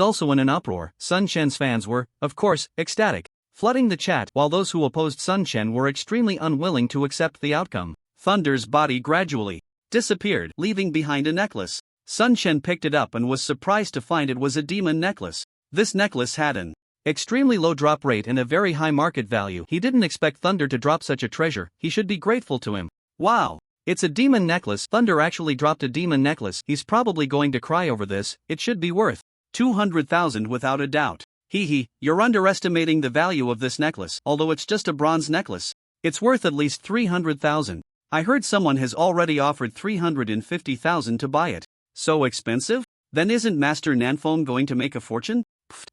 S2: also in an uproar. Sun Chen's fans were, of course, ecstatic, flooding the chat, while those who opposed Sun Chen were extremely unwilling to accept the outcome. Thunder's body gradually disappeared, leaving behind a necklace. Sun Chen picked it up and was surprised to find it was a demon necklace. This necklace had an extremely low drop rate and a very high market value. He didn't expect Thunder to drop such a treasure. He should be grateful to him. Wow, it's a demon necklace. Thunder actually dropped a demon necklace. He's probably going to cry over this. It should be worth 200,000 without a doubt. Hee, you're underestimating the value of this necklace. Although it's just a bronze necklace, it's worth at least 300,000. I heard someone has already offered 350,000 to buy it. So expensive? Then isn't Master Nanfeng going to make a fortune?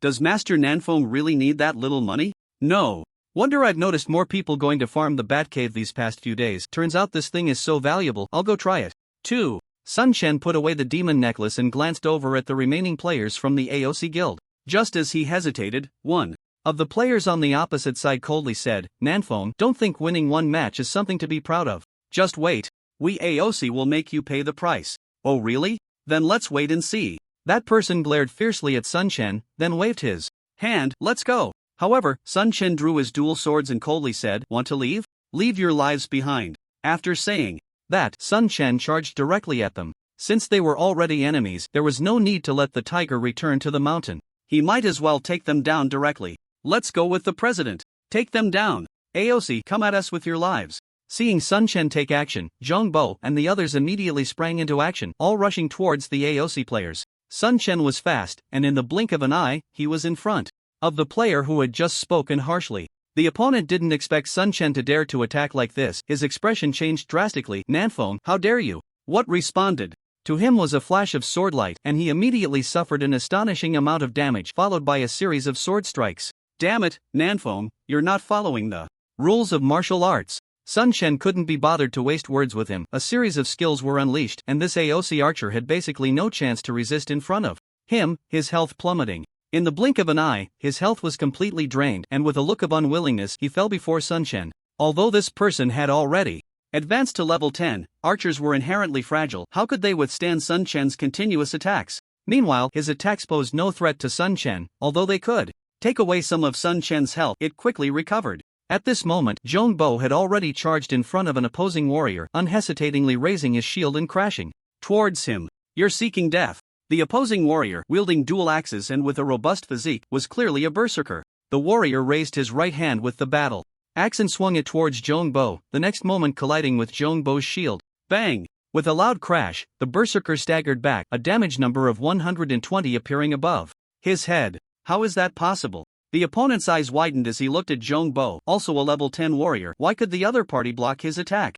S2: Does Master Nanfeng really need that little money? No.
S1: Wonder I've noticed more people going to farm the Batcave these past few days. Turns out this thing is so valuable, I'll go try it. 2. Sun Chen put away the demon necklace and glanced over at the remaining players from the AOC guild. Just as he hesitated, one of the players on the opposite side coldly said, Nanfeng, don't think winning one match is something to be proud of. Just wait. We AOC will make you pay the price. Oh really? Then let's wait and see. That person glared fiercely at Sun Chen, then waved his hand. Let's go. However, Sun Chen drew his dual swords and coldly said, want to leave? Leave your lives behind. After saying that, Sun Chen charged directly at them. Since they were already enemies, there was no need to let the tiger return to the mountain. He might as well take them down directly. Let's go with the president. Take them down. AOC, come at us with your lives. Seeing Sun Chen take action, Zhong Bo and the others immediately sprang into action, all rushing towards the AOC players. Sun Chen was fast, and in the blink of an eye, he was in front of the player who had just spoken harshly. The opponent didn't expect Sun Chen to dare to attack like this. His expression changed drastically. Nanfeng, how dare you? What responded to him was a flash of sword light, and he immediately suffered an astonishing amount of damage, followed by a series of sword strikes. Damn it, Nanfeng, you're not following the rules of martial arts. Sun Chen couldn't be bothered to waste words with him. A series of skills were unleashed, and this AOC archer had basically no chance to resist in front of him, his health plummeting. In the blink of an eye, his health was completely drained, and with a look of unwillingness he fell before Sun Chen. Although this person had already advanced to level 10, archers were inherently fragile. How could they withstand Sun Chen's continuous attacks? Meanwhile, his attacks posed no threat to Sun Chen, although they could take away some of Sun Chen's health. It quickly recovered. At this moment, Zhong Bo had already charged in front of an opposing warrior, unhesitatingly raising his shield and crashing towards him. You're seeking death. The opposing warrior, wielding dual axes and with a robust physique, was clearly a berserker. The warrior raised his right hand with the battle axe and swung it towards Zhong Bo, the next moment colliding with Zhong Bo's shield. Bang! With a loud crash, the berserker staggered back, a damage number of 120 appearing above his head. How is that possible? The opponent's eyes widened as he looked at Zhong Bo, also a level 10 warrior. Why could the other party block his attack?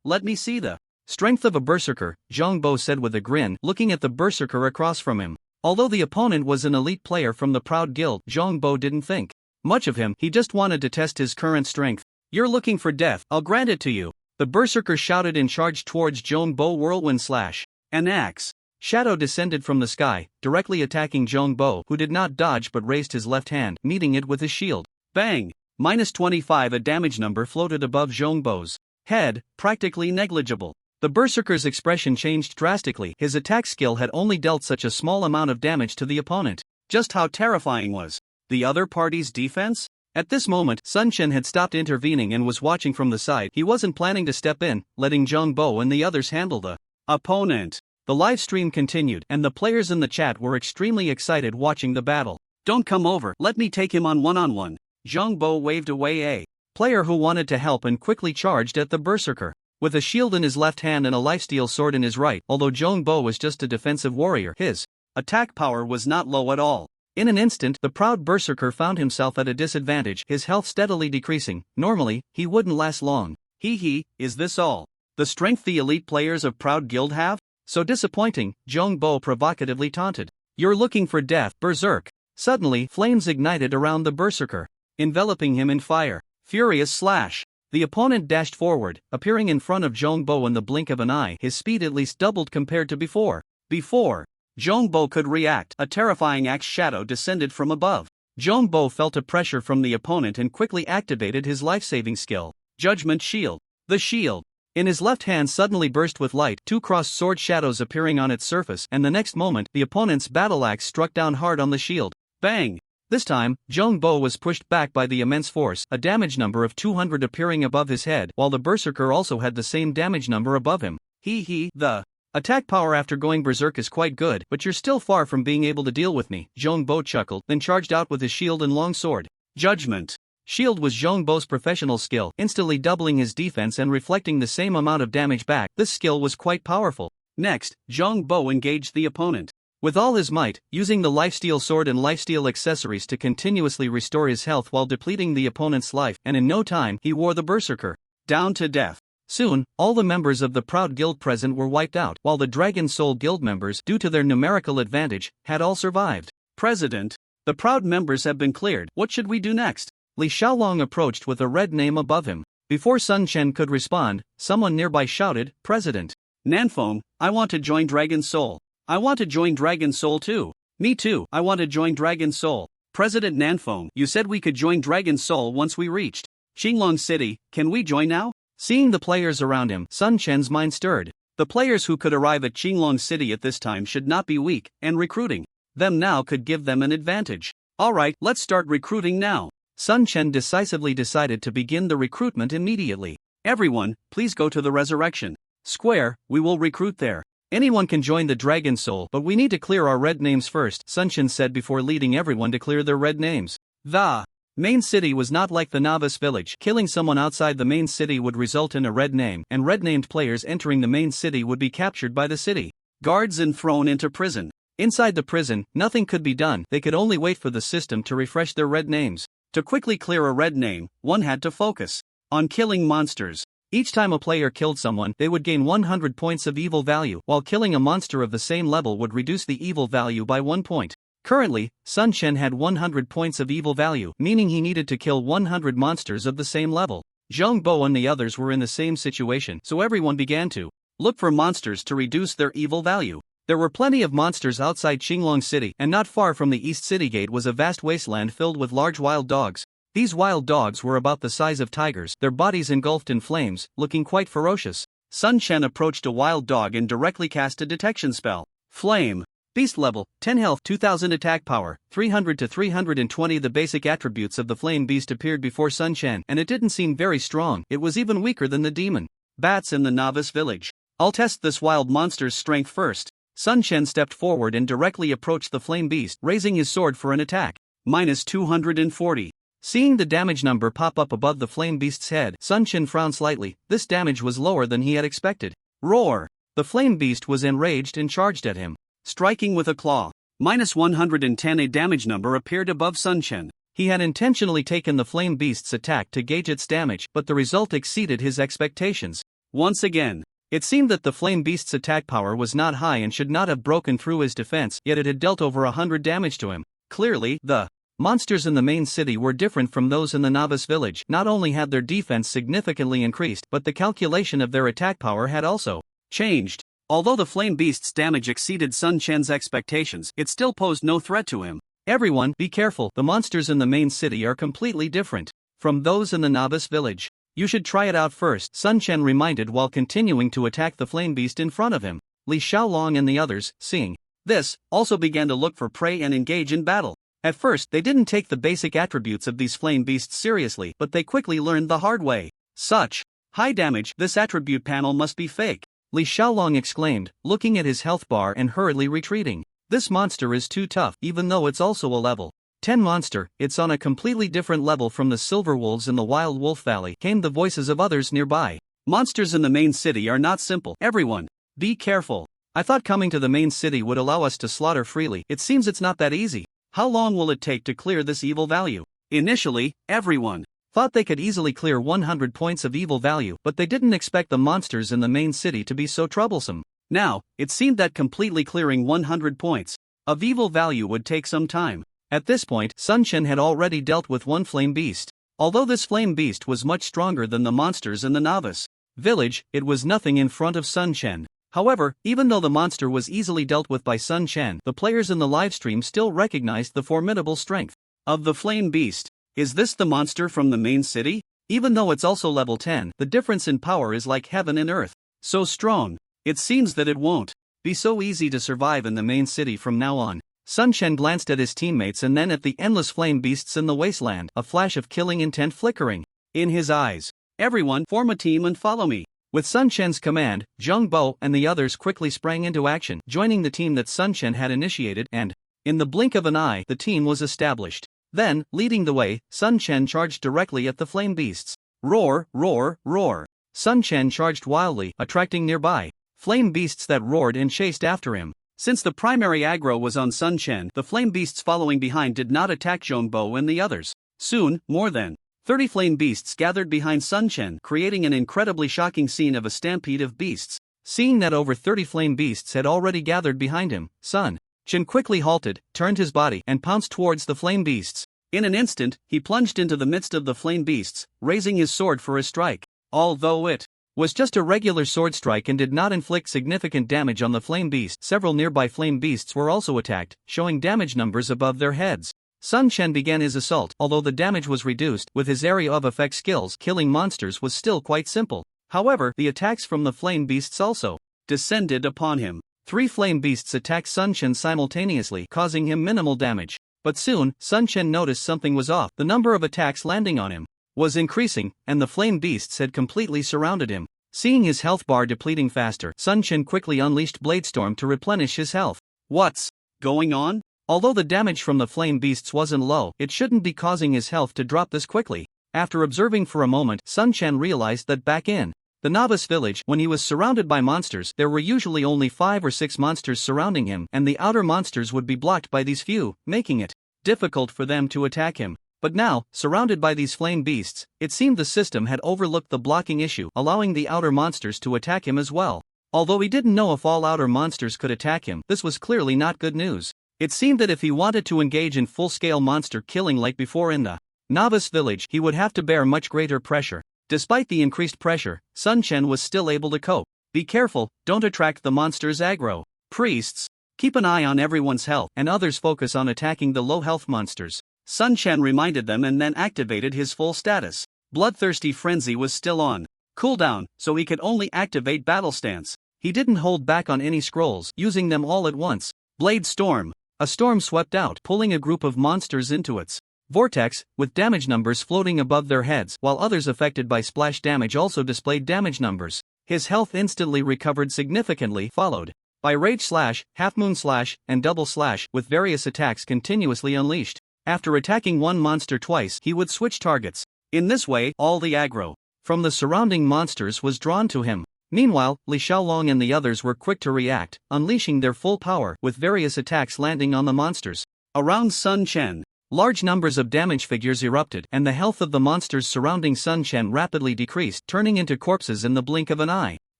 S1: Let me see the strength of a berserker, Zhong Bo said with a grin, looking at the berserker across from him. Although the opponent was an elite player from the Proud Guild, Zhong Bo didn't think much of him. He just wanted to test his current strength. You're looking for death, I'll grant it to you. The berserker shouted and charged towards Zhong Bo. Whirlwind slash. An axe shadow descended from the sky, directly attacking Zhong Bo, who did not dodge but raised his left hand, meeting it with his shield. Bang! -25. A damage number floated above Zhong Bo's head, practically negligible. The berserker's expression changed drastically. His attack skill had only dealt such a small amount of damage to the opponent. Just how terrifying was the other party's defense? At this moment, Sun Chen had stopped intervening and was watching from the side. He wasn't planning to step in, letting Zhong Bo and the others handle the opponent. The live stream continued, and the players in the chat were extremely excited watching the battle. Don't come over, let me take him on one-on-one. Zhong Bo waved away a player who wanted to help and quickly charged at the berserker. With a shield in his left hand and a lifesteal sword in his right, although Zhong Bo was just a defensive warrior, his attack power was not low at all. In an instant, the proud berserker found himself at a disadvantage, his health steadily decreasing. Normally, he wouldn't last long. Is this all the strength the elite players of Proud Guild have? So disappointing, Zhong Bo provocatively taunted. You're looking for death, berserk. Suddenly, flames ignited around the berserker, enveloping him in fire. Furious slash. The opponent dashed forward, appearing in front of Zhong Bo in the blink of an eye. His speed at least doubled compared to before. Before Zhong Bo could react, a terrifying axe shadow descended from above. Zhong Bo felt a pressure from the opponent and quickly activated his life-saving skill, Judgment Shield. The shield in his left hand suddenly burst with light, two crossed sword shadows appearing on its surface, and the next moment, the opponent's battle axe struck down hard on the shield. Bang! This time, Zhong Bo was pushed back by the immense force, a damage number of 200 appearing above his head, while the berserker also had the same damage number above him. The attack power after going berserk is quite good, but you're still far from being able to deal with me, Zhong Bo chuckled, then charged out with his shield and long sword. Judgment Shield was Zhong Bo's professional skill, instantly doubling his defense and reflecting the same amount of damage back. This skill was quite powerful. Next, Zhong Bo engaged the opponent with all his might, using the lifesteal sword and lifesteal accessories to continuously restore his health while depleting the opponent's life, and in no time, he wore the berserker down to death. Soon, all the members of the Proud Guild present were wiped out, while the Dragon Soul Guild members, due to their numerical advantage, had all survived. President, the Proud members have been cleared. What should we do next? Li Xiaolong approached with a red name above him. Before Sun Chen could respond, someone nearby shouted, "President
S2: Nanfeng, I want to join Dragon Soul. I want to join Dragon Soul too. Me too, I want to join Dragon Soul. President Nanfeng, you said we could join Dragon Soul once we reached Qinglong City, can we join now?"
S1: Seeing the players around him, Sun Chen's mind stirred.
S2: The players who could arrive at Qinglong City at this time should not be weak, and recruiting them now could give them an advantage. Alright, let's start recruiting now.
S1: Sun Chen decisively decided to begin the recruitment immediately.
S2: Everyone, please go to the Resurrection Square, we will recruit there.
S1: Anyone can join the Dragon Soul, but we need to clear our red names first, Sun Chen said before leading everyone to clear their red names. The main city was not like the novice village. Killing someone outside the main city would result in a red name, and red-named players entering the main city would be captured by the city
S2: guards and thrown into prison.
S1: Inside the prison, nothing could be done. They could only wait for the system to refresh their red names.
S2: To quickly clear a red name, one had to focus on killing monsters.
S1: Each time a player killed someone, they would gain 100 points of evil value, while killing a monster of the same level would reduce the evil value by 1 point. Currently, Sun Chen had 100 points of evil value, meaning he needed to kill 100 monsters of the same level. Zhang Bo and the others were in the same situation, so everyone began to
S2: look for monsters to reduce their evil value.
S1: There were plenty of monsters outside Qinglong City, and not far from the East City Gate was a vast wasteland filled with large wild dogs. These wild dogs were about the size of tigers, their bodies engulfed in flames, looking quite ferocious.
S2: Sun Chen approached a wild dog and directly cast a detection spell. Flame.
S1: Beast level, 10 health, 2000 attack power, 300 to 320. The basic attributes of the flame beast appeared before Sun Chen, and it didn't seem very strong. It was even weaker than the demon
S2: bats in the novice village. I'll test this wild monster's strength first.
S1: Sun Chen stepped forward and directly approached the flame beast, raising his sword for an attack.
S2: Minus 240.
S1: Seeing the damage number pop up above the flame beast's head, Sun Chen frowned slightly. This damage was lower than he had expected.
S2: Roar!
S1: The flame beast was enraged and charged at him,
S2: striking with a claw. Minus 110. A damage number appeared above Sun Chen.
S1: He had intentionally taken the flame beast's attack to gauge its damage, but the result exceeded his expectations.
S2: Once again,
S1: it seemed that the flame beast's attack power was not high and should not have broken through his defense, yet it had dealt over 100 damage to him. Clearly, the monsters in the main city were different from those in the novice village. Not only had their defense significantly increased, but the calculation of their attack power had also
S2: changed. Although the flame beast's damage exceeded Sun Chen's expectations, it still posed no threat to him.
S1: Everyone, be careful. The monsters in the main city are completely different from those in the novice village. You should try it out first, Sun Chen reminded while continuing to attack the flame beast in front of him. Li Xiaolong and the others, seeing this, also began to look for prey and engage in battle. At first, they didn't take the basic attributes of these flame beasts seriously, but they quickly learned the hard way. Such high damage, this attribute panel must be fake, Li Xiaolong exclaimed, looking at his health bar and hurriedly retreating. This monster is too tough, even though it's also a level 10 monster. It's on a completely different level from the silver wolves in the Wild Wolf Valley, came the voices of others nearby.
S2: Monsters in the main city are not simple. Everyone, be careful.
S1: I thought coming to the main city would allow us to slaughter freely. It seems it's not that easy.
S2: How long will it take to clear this evil value? Initially, everyone
S1: thought they could easily clear 100 points of evil value, but they didn't expect the monsters in the main city to be so troublesome.
S2: Now, it seemed that completely clearing 100 points of evil value would take some time.
S1: At this point, Sun Chen had already dealt with one flame beast. Although this flame beast was much stronger than the monsters in the novice village, it was nothing in front of Sun Chen. However, even though the monster was easily dealt with by Sun Chen, the players in the livestream still recognized the formidable strength
S2: of the flame beast. Is this the monster from the main city?
S1: Even though it's also level 10, the difference in power is like heaven and earth.
S2: So strong. It seems that it won't be so easy to survive in the main city from now on.
S1: Sun Chen glanced at his teammates and then at the endless flame beasts in the wasteland, a flash of killing intent flickering
S2: in his eyes. Everyone, form a team and follow me.
S1: With Sun Chen's command, Zhang Bo and the others quickly sprang into action, joining the team that Sun Chen had initiated, and in the blink of an eye, the team was established. Then, leading the way, Sun Chen charged directly at the flame beasts. Roar, roar, roar. Sun Chen charged wildly, attracting nearby flame beasts that roared and chased after him.
S2: Since the primary aggro was on Sun Chen, the flame beasts following behind did not attack Zhang Bo and the others. Soon, more than 30 flame beasts gathered behind Sun Chen, creating an incredibly shocking scene of a stampede of beasts. Seeing that over 30 flame beasts had already gathered behind him, Sun Chen quickly halted, turned his body, and pounced towards the flame beasts. In an instant, he plunged into the midst of the flame beasts, raising his sword for a strike. Although it was just a regular sword strike and did not inflict significant damage on the flame beast, several nearby flame beasts were also attacked, showing damage numbers above their heads. Sun Chen began his assault. Although the damage was reduced, with his area of effect skills, killing monsters was still quite simple. However, the attacks from the flame beasts also descended upon him. 3 flame beasts attacked Sun Chen simultaneously, causing him minimal damage. But soon, Sun Chen noticed something was off. The number of attacks landing on him was increasing, and the flame beasts had completely surrounded him. Seeing his health bar depleting faster, Sun Chen quickly unleashed Bladestorm to replenish his health. What's going on? Although the damage from the flame beasts wasn't low, it shouldn't be causing his health to drop this quickly. After observing for a moment, Sun Chen realized that back in the novice village, when he was surrounded by monsters, there were usually only 5 or 6 monsters surrounding him, and the outer monsters would be blocked by these few, making it difficult for them to attack him. But now, surrounded by these flame beasts, it seemed the system had overlooked the blocking issue, allowing the outer monsters to attack him as well. Although he didn't know if all outer monsters could attack him, this was clearly not good news. It seemed that if he wanted to engage in full-scale monster killing like before in the novice village, he would have to bear much greater pressure. Despite the increased pressure, Sun Chen was still able to cope. Be careful, don't attract the monster's aggro. Priests, keep an eye on everyone's health, and others focus on attacking the low-health monsters. Sun Chen reminded them and then activated his full status. Bloodthirsty Frenzy was still on cooldown, so he could only activate Battle Stance. He didn't hold back on any scrolls, using them all at once. Blade Storm. A storm swept out, pulling a group of monsters into its vortex, with damage numbers floating above their heads, while others affected by splash damage also displayed damage numbers. His health instantly recovered significantly, followed by Rage Slash, Half Moon Slash, and Double Slash, with various attacks continuously unleashed. After attacking one monster twice, he would switch targets. In this way, all the aggro from the surrounding monsters was drawn to him. Meanwhile, Li Xiaolong and the others were quick to react, unleashing their full power, with various attacks landing on the monsters around Sun Chen. Large numbers of damage figures erupted, and the health of the monsters surrounding Sun Chen rapidly decreased, turning into corpses in the blink of an eye.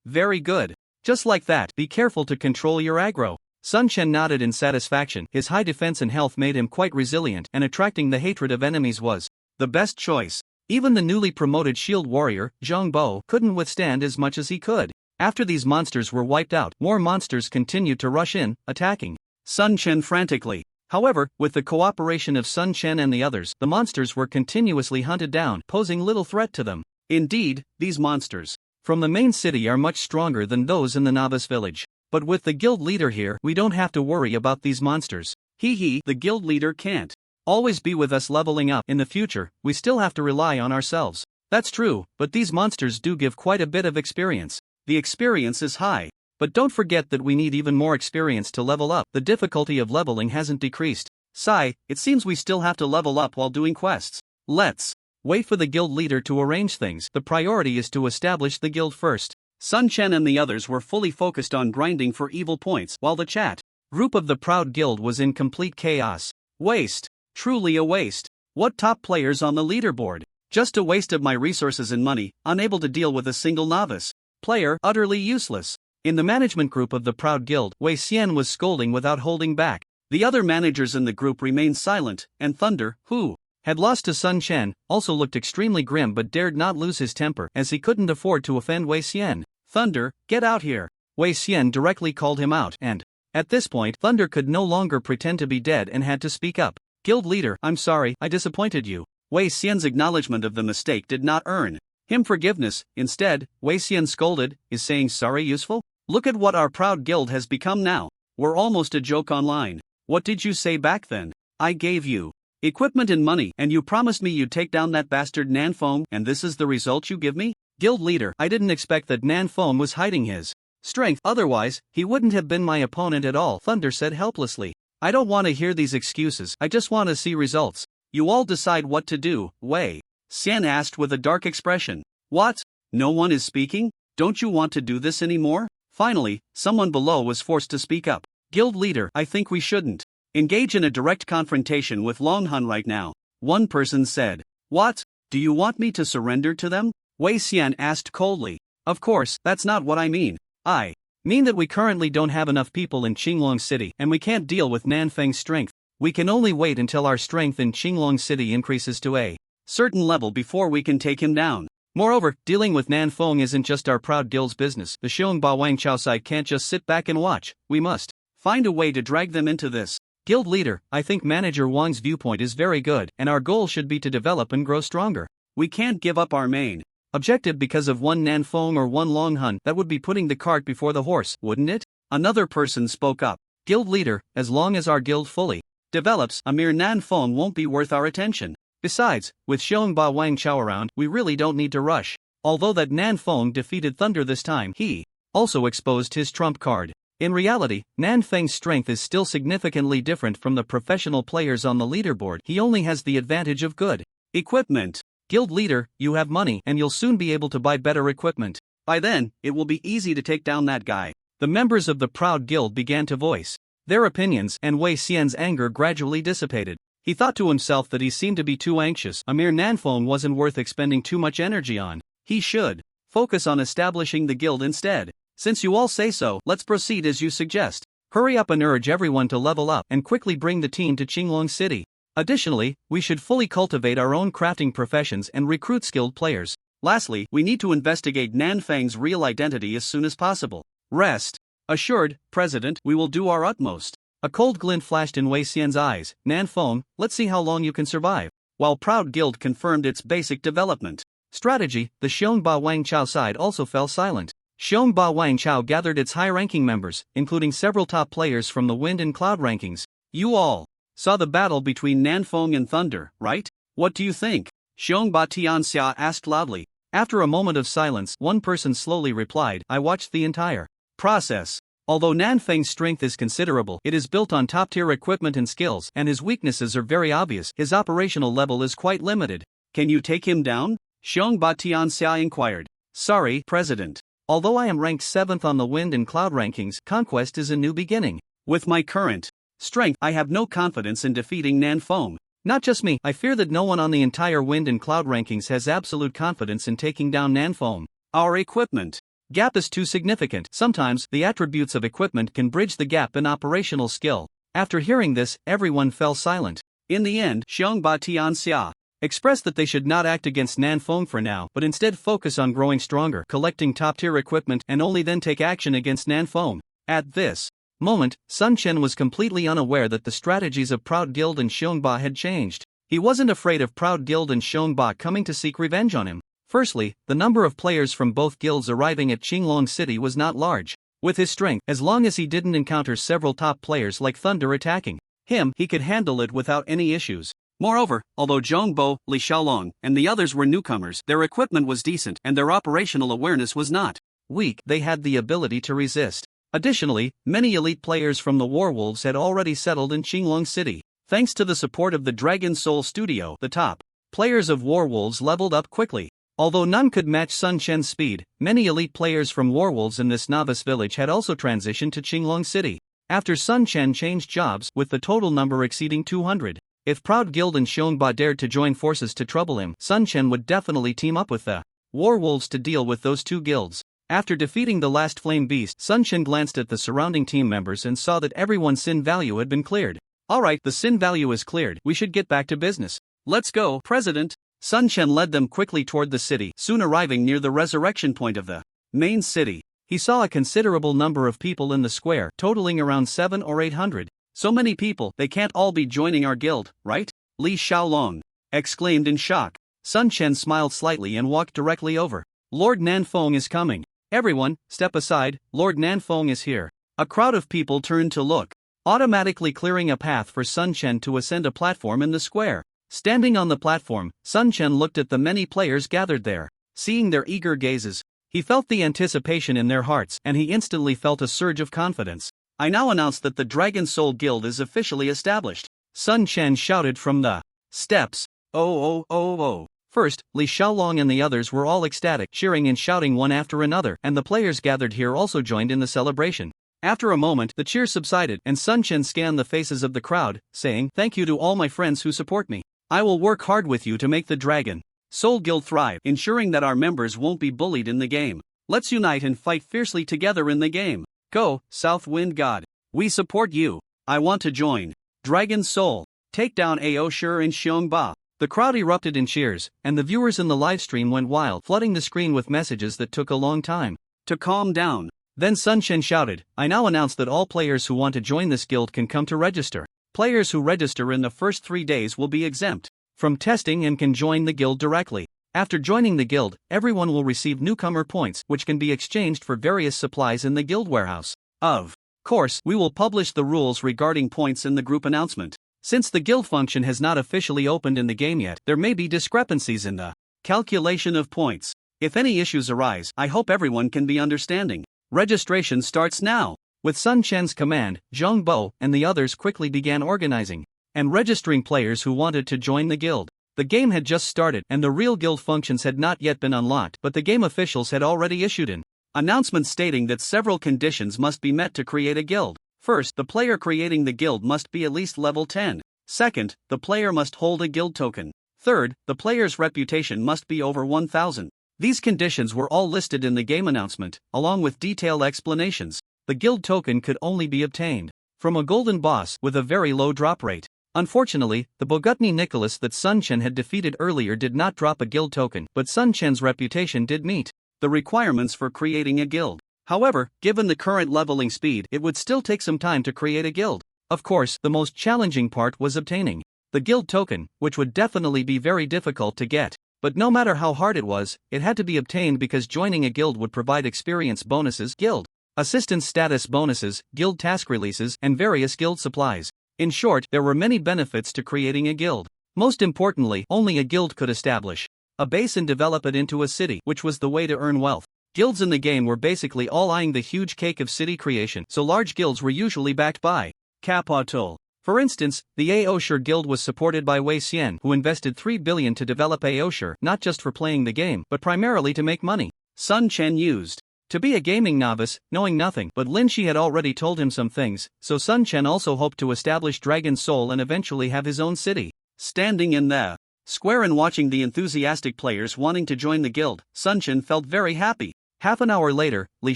S2: Very good. Just like that, be careful to control your aggro. Sun Chen nodded in satisfaction. His high defense and health made him quite resilient, and attracting the hatred of enemies was the best choice. Even the newly promoted shield warrior, Zhang Bo, couldn't withstand as much as he could. After these monsters were wiped out, more monsters continued to rush in, attacking Sun Chen frantically. However, with the cooperation of Sun Chen and the others, the monsters were continuously hunted down, posing little threat to them. Indeed, these monsters from the main city are much stronger than those in the novice village. But with the guild leader here, we don't have to worry about these monsters. The guild leader can't always be with us leveling up. In the future, we still have to rely on ourselves. That's true, but these monsters do give quite a bit of experience. The experience is high. But don't forget that we need even more experience to level up. The difficulty of leveling hasn't decreased. Sigh, it seems we still have to level up while doing quests. Let's wait for the guild leader to arrange things. The priority is to establish the guild first. Sun Chen and the others were fully focused on grinding for evil points, while the chat group of the Proud Guild was in complete chaos. Waste. Truly a waste. What top players on the leaderboard? Just a waste of my resources and money, unable to deal with a single novice player, utterly useless. In the management group of the Proud Guild, Wei Xian was scolding without holding back. The other managers in the group remained silent, and Thunder, who had lost to Sun Chen, also looked extremely grim but dared not lose his temper, as he couldn't afford to offend Wei Xian. Thunder, get out here. Wei Xian directly called him out, and at this point, Thunder could no longer pretend to be dead and had to speak up. Guild leader, I'm sorry, I disappointed you. Wei Xian's acknowledgement of the mistake did not earn him forgiveness. Instead, Wei Xian scolded, is saying sorry useful? Look at what our Proud Guild has become now. We're almost a joke online. What did you say back then? I gave you equipment and money, and you promised me you'd take down that bastard Nanfeng, and this is the result you give me? Guild leader, I didn't expect that Nanfeng was hiding his strength, otherwise, he wouldn't have been my opponent at all, Thunder said helplessly. I don't want to hear these excuses, I just want to see results. You all decide what to do, Wei Xian asked with a dark expression. What? No one is speaking? Don't you want to do this anymore? Finally, someone below was forced to speak up. Guild leader, I think we shouldn't engage in a direct confrontation with Longhan right now. One person said. What? Do you want me to surrender to them? Wei Xian asked coldly. Of course, that's not what I mean. I mean that we currently don't have enough people in Qinglong City, and we can't deal with Nanfeng's strength.
S1: We can only wait until our strength in Qinglong City increases to a
S2: certain level before we can take him down.
S1: Moreover, dealing with Nanfeng isn't just our proud guild's business. The Xiongba Wang Chao side can't just sit back and watch. We must
S2: find a way to drag them into this.
S1: Guild leader, I think Manager Wang's viewpoint is very good, and our goal should be to develop and grow stronger.
S2: We can't give up our main
S1: objective because of one Nanfeng or one Long Hun. That would be putting the cart before the horse, wouldn't it?
S2: Another person spoke up.
S1: Guild leader, as long as our guild fully
S2: develops, a mere Nanfeng won't be worth our attention.
S1: Besides, with Xiongba Wang Chao around, we really don't need to rush. Although that Nanfeng defeated Thunder this time, he also exposed his trump card. In reality, Nanfeng's strength is still significantly different from the professional players on the leaderboard. He only has the advantage of good
S2: equipment.
S1: Guild leader, you have money and you'll soon be able to buy better equipment.
S2: By then, it will be easy to take down that guy.
S1: The members of the proud guild began to voice their opinions, and Wei Xian's anger gradually dissipated. He thought to himself that he seemed to be too anxious. A mere Nanfeng wasn't worth expending too much energy on. He should focus on establishing the guild instead. Since you all say so, let's proceed as you suggest. Hurry up and urge everyone to level up and quickly bring the team to Qinglong City. Additionally, we should fully cultivate our own crafting professions and recruit skilled players.
S2: Lastly, we need to investigate Nanfeng's real identity as soon as possible. Rest assured, President, we will do our utmost.
S1: A cold glint flashed in Wei Xian's eyes. Nanfeng, let's see how long you can survive.
S2: While Proud Guild confirmed its basic development
S1: strategy, the Xiongba Wang Chao side also fell silent. Xiongba Wang Chao gathered its high-ranking members, including several top players from the Wind and Cloud rankings.
S2: You all saw the battle between Nanfeng and Thunder, right? What do you think? Xiongba Tianxia asked loudly.
S1: After a moment of silence, one person slowly replied, I watched the entire process. Although Nanfeng's strength is considerable, it is built on top-tier equipment and skills, and his weaknesses are very obvious. His operational level is quite limited.
S2: Can you take him down? Xiongba Tianxia inquired.
S1: Sorry, President. Although I am ranked 7th on the Wind and Cloud rankings, conquest is a new beginning.
S2: With my current strength, I have no confidence in defeating Nanfeng.
S1: Not just me, I fear that no one on the entire Wind and Cloud rankings has absolute confidence in taking down Nanfeng.
S2: Our equipment
S1: gap is too significant. Sometimes, the attributes of equipment can bridge the gap in operational skill. After hearing this, everyone fell silent.
S2: In the end, Xiongba Tianxia
S1: expressed that they should not act against Nanfeng for now, but instead focus on growing stronger, collecting top-tier equipment, and only then take action against Nanfeng. At this moment, Sun Chen was completely unaware that the strategies of Proud Guild and Xiongba had changed. He wasn't afraid of Proud Guild and Xiongba coming to seek revenge on him. Firstly, the number of players from both guilds arriving at Qinglong City was not large. With his strength, as long as he didn't encounter several top players like Thunder attacking him, he could handle it without any issues.
S2: Moreover, although Zhongbo, Li Xiaolong, and the others were newcomers, their equipment was decent and their operational awareness was not
S1: weak. They had the ability to resist. Additionally, many elite players from the Warwolves had already settled in Qinglong City. Thanks to the support of the Dragon Soul Studio, the top players of Warwolves leveled up quickly. Although none could match Sun Chen's speed, many elite players from Warwolves in this novice village had also transitioned to Qinglong City. After Sun Chen changed jobs, with the total number exceeding 200. If Proud Guild and Xiongba dared to join forces to trouble him, Sun Chen would definitely team up with the Warwolves to deal with those two guilds. After defeating the last flame beast, Sun Chen glanced at the surrounding team members and saw that everyone's sin value had been cleared. Alright, the sin value is cleared, we should get back to business.
S2: Let's go, President. Sun Chen led them quickly toward the city, soon arriving near the resurrection point of the main city.
S1: He saw a considerable number of people in the square, totaling around 700 or 800.
S2: So many people, they can't all be joining our guild, right? Li Xiaolong exclaimed in shock.
S1: Sun Chen smiled slightly and walked directly over. Lord Nanfeng is coming. Everyone, step aside, Lord Nanfeng is here.
S2: A crowd of people turned to look,
S1: automatically clearing a path for Sun Chen to ascend a platform in the square. Standing on the platform, Sun Chen looked at the many players gathered there. Seeing their eager gazes, he felt the anticipation in their hearts, and he instantly felt a surge of confidence.
S2: I now announce that the Dragon Soul Guild is officially established.
S1: Sun Chen shouted from the steps.
S2: Oh.
S1: First, Li Xiaolong and the others were all ecstatic, cheering and shouting one after another, and the players gathered here also joined in the celebration. After a moment, the cheers subsided, and Sun Chen scanned the faces of the crowd, saying, "Thank you to all my friends who support me. I will work hard with you to make the Dragon
S2: Soul Guild thrive, ensuring that our members won't be bullied in the game. Let's unite and fight fiercely together in the game. Go, South Wind God. We support you. I want to join." Dragon's Soul. Take down Aoshur and Xiongba. The crowd erupted in cheers, and the viewers in the livestream went wild, flooding the screen with messages that took a long time to calm down. Then Sun Chen shouted, "I now announce that all players who want to join this guild can come to register. Players who register in the first 3 days will be exempt from testing and can join the guild directly. After joining the guild, everyone will receive newcomer points, which can be exchanged for various supplies in the guild warehouse. Of course, we will publish the rules regarding points in the group announcement. Since the guild function has not officially opened in the game yet, there may be discrepancies in the calculation of points. If any issues arise, I hope everyone can be understanding. Registration starts now." With Sun Chen's command, Zhang Bo and the others quickly began organizing and registering players who wanted to join the guild. The game had just started and the real guild functions had not yet been unlocked, but the game officials had already issued an announcement stating that several conditions must be met to create a guild. First, the player creating the guild must be at least level 10. Second, the player must hold a guild token. Third, the player's reputation must be over 1000. These conditions were all listed in the game announcement, along with detailed explanations. The guild token could only be obtained from a golden boss with a very low drop rate. Unfortunately, the Bogutny Nicholas that Sun Chen had defeated earlier did not drop a guild token, but Sun Chen's reputation did meet the requirements for creating a guild. However, given the current leveling speed, it would still take some time to create a guild. Of course, the most challenging part was obtaining the guild token, which would definitely be very difficult to get. But no matter how hard it was, it had to be obtained because joining a guild would provide experience bonuses, guild assistance status bonuses, guild task releases, and various guild supplies. In short, there were many benefits to creating a guild. Most importantly, only a guild could establish a base and develop it into a city, which was the way to earn wealth. Guilds in the game were basically all eyeing the huge cake of city creation, so large guilds were usually backed by capital. For instance, the Aoshur guild was supported by Wei Xian, who invested 3 billion to develop Aoshur, not just for playing the game, but primarily to make money. Sun Chen used to be a gaming novice, knowing nothing, but Lin Shi had already told him some things, so Sun Chen also hoped to establish Dragon's Soul and eventually have his own city. Standing in the square and watching the enthusiastic players wanting to join the guild, Sun Chen felt very happy. Half an hour later, Li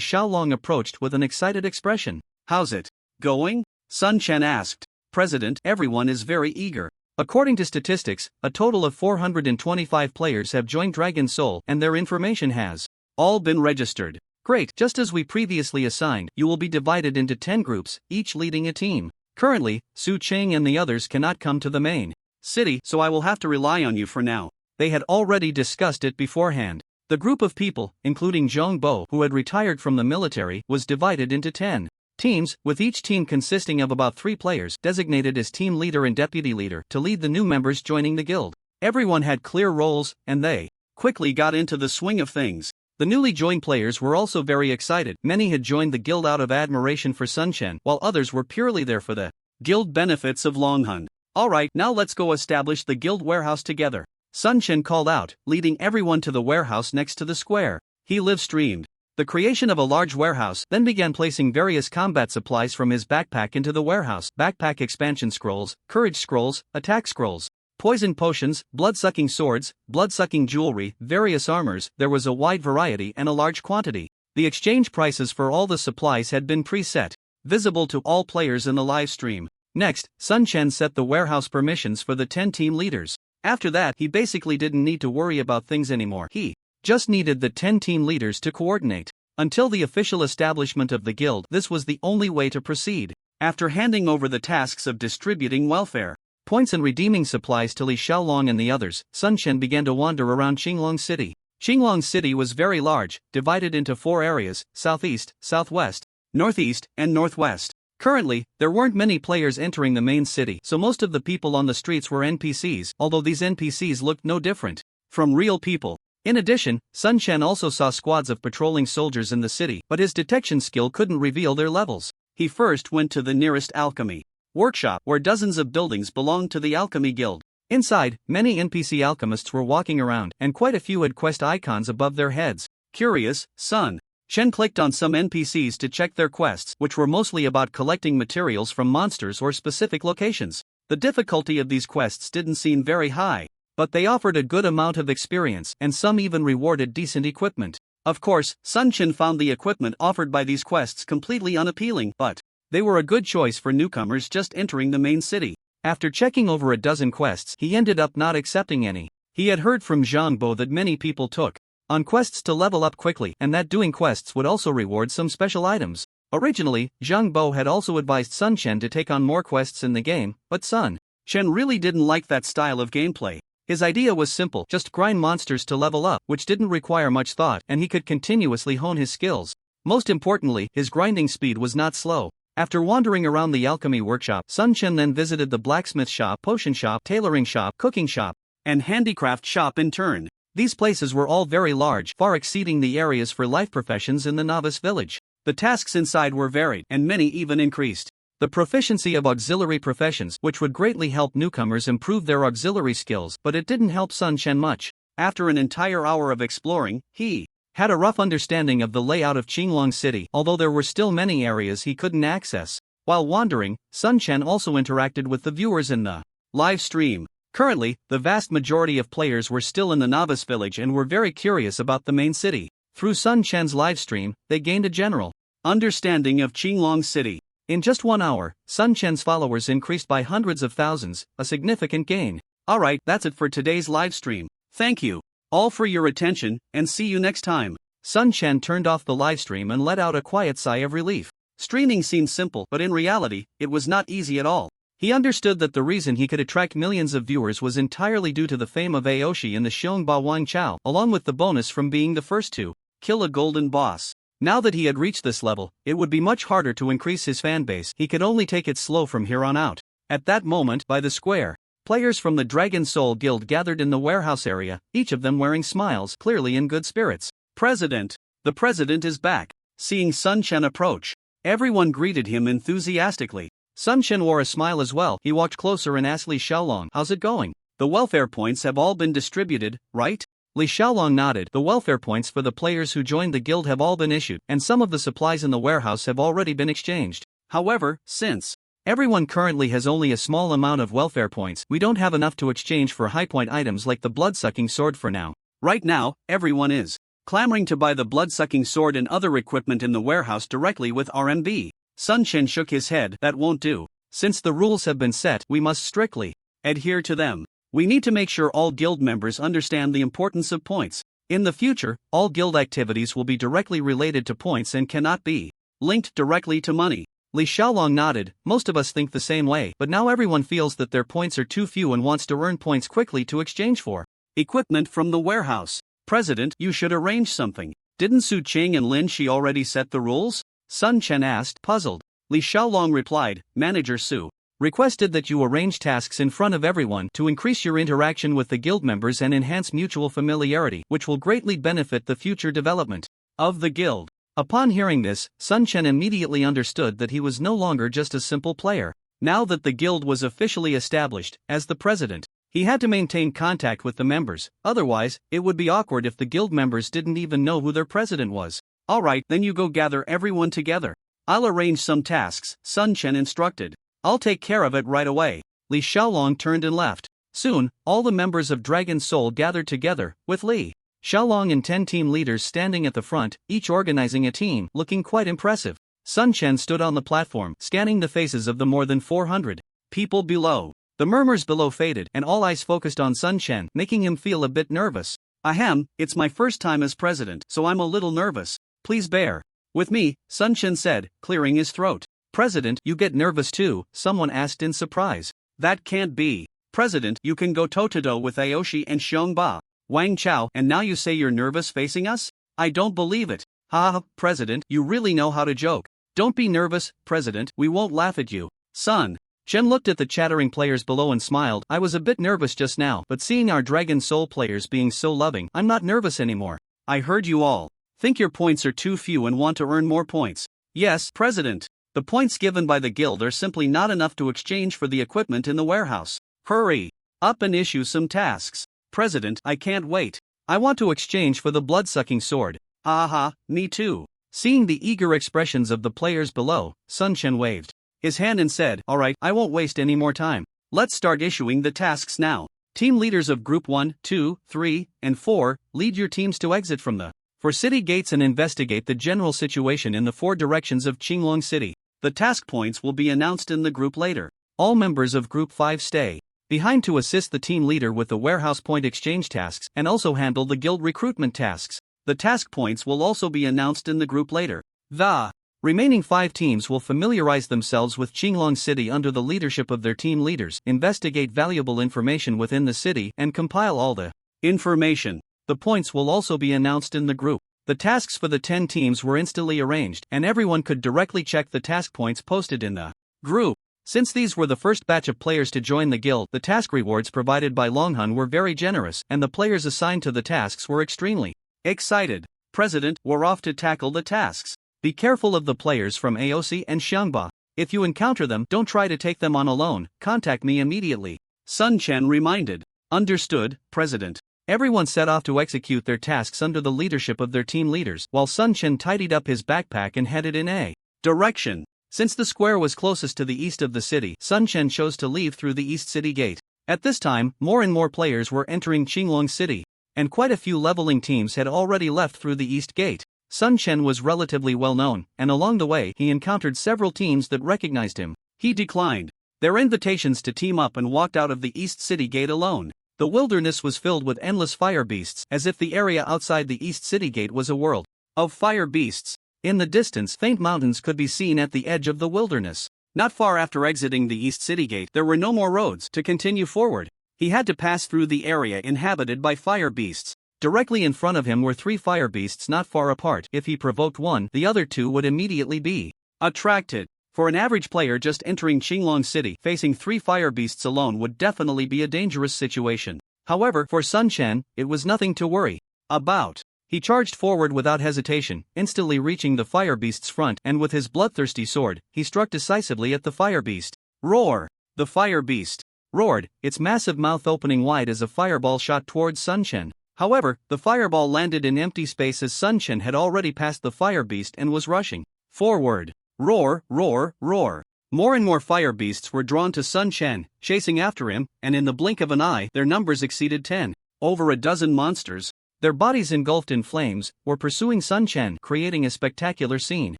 S2: Xiaolong approached with an excited expression. "How's it going?" Sun Chen asked. "President, everyone is very eager. According to statistics, a total of 425 players have joined Dragon's Soul and their information has all been registered." "Great, just as we previously assigned, you will be divided into 10 groups, each leading a team. Currently, Su Cheng and the others cannot come to the main city, so I will have to rely on you for now." They had already discussed it beforehand. The group of people, including Zhang Bo, who had retired from the military, was divided into 10 teams, with each team consisting of about 3 players, designated as team leader and deputy leader, to lead the new members joining the guild. Everyone had clear roles, and they quickly got into the swing of things. The newly joined players were also very excited. Many had joined the guild out of admiration for Sun Chen, while others were purely there for the guild benefits of Longhun. "Alright, now let's go establish the guild warehouse together," Sun Chen called out, leading everyone to the warehouse next to the square. He live-streamed the creation of a large warehouse, then began placing various combat supplies from his backpack into the warehouse. Backpack expansion scrolls, courage scrolls, attack scrolls, poison potions, blood-sucking swords, blood-sucking jewelry, various armors. There was a wide variety and a large quantity. The exchange prices for all the supplies had been preset, visible to all players in the live stream. Next, Sun Chen set the warehouse permissions for the 10 team leaders. After that, he basically didn't need to worry about things anymore. He just needed the 10 team leaders to coordinate. Until the official establishment of the guild, this was the only way to proceed. After handing over the tasks of distributing welfare points and redeeming supplies to Li Xiaolong and the others, Sun Chen began to wander around Qinglong City. Qinglong City was very large, divided into 4 areas: southeast, southwest, northeast, and northwest. Currently, there weren't many players entering the main city, so most of the people on the streets were NPCs, although these NPCs looked no different from real people. In addition, Sun Chen also saw squads of patrolling soldiers in the city, but his detection skill couldn't reveal their levels. He first went to the nearest alchemy workshop, where dozens of buildings belonged to the alchemy guild. Inside, many NPC alchemists were walking around, and quite a few had quest icons above their heads. Curious, Sun Chen clicked on some NPCs to check their quests, which were mostly about collecting materials from monsters or specific locations. The difficulty of these quests didn't seem very high, but they offered a good amount of experience, and some even rewarded decent equipment. Of course, Sun Chen found the equipment offered by these quests completely unappealing, but they were a good choice for newcomers just entering the main city.
S1: After checking over a dozen quests, he ended up not accepting any. He had heard from Zhang Bo that many people took on quests to level up quickly and that doing quests would also reward some special items. Originally, Zhang Bo had also advised Sun Chen to take on more quests in the game, but Sun
S2: Chen really didn't like that style of gameplay.
S1: His idea was simple, just grind monsters to level up, which didn't require much thought and he could continuously hone his skills. Most importantly, his grinding speed was not slow. After wandering around the alchemy workshop, Sun Chen then visited the blacksmith shop, potion shop, tailoring shop, cooking shop,
S2: and handicraft shop in turn.
S1: These places were all very large, far exceeding the areas for life professions in the novice village.
S2: The tasks inside were varied, and many even increased
S1: the proficiency of auxiliary professions, which would greatly help newcomers improve their auxiliary skills, but it didn't help Sun Chen much.
S2: After an entire hour of exploring, he
S1: had a rough understanding of the layout of Qinglong City, although there were still many areas he couldn't access. While wandering, Sun Chen also interacted with the viewers in the
S2: live stream.
S1: Currently, the vast majority of players were still in the novice village and were very curious about the main city. Through Sun Chen's live stream, they gained a general
S2: understanding of Qinglong City.
S1: In just 1 hour, Sun Chen's followers increased by hundreds of thousands, a significant gain.
S2: Alright, that's it for today's live stream. Thank you all for your attention, and see you next time.
S1: Sun Chen turned off the live stream and let out a quiet sigh of relief.
S2: Streaming seemed simple, but in reality, it was not easy at all.
S1: He understood that the reason he could attract millions of viewers was entirely due to the fame of Aoshi in the Xiongba Wang Chao, along with the bonus from being the first to
S2: kill a golden boss.
S1: Now that he had reached this level, it would be much harder to increase his fanbase. He could only take it slow from here on out. At that moment, by the square, players from the Dragon Soul Guild gathered in the warehouse area, each of them wearing smiles, clearly in good spirits.
S2: President! The president is back. Seeing Sun Chen approach, everyone greeted him enthusiastically.
S1: Sun Chen wore a smile as well. He walked closer and asked Li Xiaolong, "How's it going?
S2: The welfare points have all been distributed, right?"
S1: Li Xiaolong nodded. The welfare points for the players who joined the guild have all been issued, and some of the supplies in the warehouse have already been exchanged.
S2: However, since
S1: everyone currently has only a small amount of welfare points, we don't have enough to exchange for high-point items like the blood-sucking sword for now.
S2: Right now, everyone is clamoring to buy the blood-sucking sword and other equipment in the warehouse directly with RMB. Sun Chen shook his head. That won't do.
S1: Since the rules have been set, we must strictly
S2: adhere to them. We need to make sure all guild members understand the importance of points. In the future, all guild activities will be directly related to points and cannot be linked directly to money.
S1: Li Xiaolong nodded. Most of us think the same way, but now everyone feels that their points are too few and wants to earn points quickly to exchange for
S2: equipment from the warehouse. President, you should arrange something. Didn't Su Qing and Lin Shi already set the rules? Sun Chen asked, puzzled. Li Xiaolong replied, Manager Su
S1: requested that you arrange tasks in front of everyone to increase your interaction with the guild members and enhance mutual familiarity, which will greatly benefit the future development
S2: of the guild.
S1: Upon hearing this, Sun Chen immediately understood that he was no longer just a simple player. Now that the guild was officially established, as the president, he had to maintain contact with the members, otherwise, it would be awkward if the guild members didn't even know who their president was.
S2: Alright, then you go gather everyone together. I'll arrange some tasks, Sun Chen instructed. I'll take care of it right away.
S1: Li Xiaolong turned and left. Soon, all the members of Dragon Soul gathered together, with Li Xiaolong and 10 team leaders standing at the front, each organizing a team, looking quite impressive. Sun Chen stood on the platform, scanning the faces of the more than 400
S2: people below.
S1: The murmurs below faded, and all eyes focused on Sun Chen, making him feel a bit nervous.
S2: Ahem, it's my first time as president, so I'm a little nervous. Please bear with me, Sun Chen said, clearing his throat.
S1: President, you get nervous too? Someone asked in surprise.
S2: That can't be. President, you can go toe-to-toe with Aoshi and Xiongba Wang Chao, and now you say you're nervous facing us? I don't believe it.
S1: Ha, President, you really know how to joke.
S2: Don't be nervous, President, we won't laugh at you.
S1: Sun Chen looked at the chattering players below and smiled. I was a bit nervous just now, but seeing our Dragon Soul players being so loving, I'm not nervous anymore.
S2: I heard you all think your points are too few and want to earn more points.
S1: Yes, President.
S2: The points given by the guild are simply not enough to exchange for the equipment in the warehouse. Hurry up and issue some tasks. President, I can't wait.
S1: I want to exchange for the blood-sucking sword.
S2: Aha, me too.
S1: Seeing the eager expressions of the players below, Sun Chen waved his hand and said, Alright, I won't waste any more time.
S2: Let's start issuing the tasks now.
S1: Team leaders of Group 1, 2, 3, and 4, lead your teams to exit from the 4 city gates and investigate the general situation in the 4 directions of Qinglong City.
S2: The task points will be announced in the group later.
S1: All members of Group 5 stay behind to assist the team leader with the warehouse point exchange tasks and also handle the guild recruitment tasks. The task points will also be announced in the group later. The remaining 5 teams will familiarize themselves with Qinglong City under the leadership of their team leaders, investigate valuable information within the city, and compile all the information. The points will also be announced in the group. The tasks for the 10 teams were instantly arranged, and everyone could directly check the task points posted in the group. Since these were the first batch of players to join the guild, the task rewards provided by Longhun were very generous, and the players assigned to the tasks were extremely excited. President, we're off to tackle the tasks. Be careful of the players from AOC and Xiangba. If you encounter them, don't try to take them on alone, contact me immediately. Sun Chen reminded. Understood, President. Everyone set off to execute their tasks under the leadership of their team leaders, while Sun Chen tidied up his backpack and headed in a direction. Since the square was closest to the east of the city, Sun Chen chose to leave through the east city gate. At this time, more and more players were entering Qinglong City, and quite a few leveling teams had already left through the east gate. Sun Chen was relatively well known, and along the way he encountered several teams that recognized him. He declined their invitations to team up and walked out of the east city gate alone. The wilderness was filled with endless fire beasts, as if the area outside the east city gate was a world of fire beasts. In the distance, faint mountains could be seen at the edge of the wilderness. Not far after exiting the east city gate, there were no more roads to continue forward. He had to pass through the area inhabited by fire beasts. Directly in front of him were 3 fire beasts not far apart. If he provoked one, the other 2 would immediately be attracted. For an average player just entering Qinglong City, facing 3 fire beasts alone would definitely be a dangerous situation. However, for Sun Chen, it was nothing to worry about. He charged forward without hesitation, instantly reaching the fire beast's front, and with his bloodthirsty sword, he struck decisively at the fire beast. Roar! The fire beast roared, its massive mouth opening wide as a fireball shot towards Sun Chen. However, the fireball landed in empty space as Sun Chen had already passed the fire beast and was rushing forward. Roar, roar, roar. More and more fire beasts were drawn to Sun Chen, chasing after him, and in the blink of an eye, their numbers exceeded 10. Over a dozen monsters, their bodies engulfed in flames, were pursuing Sun Chen, creating a spectacular scene.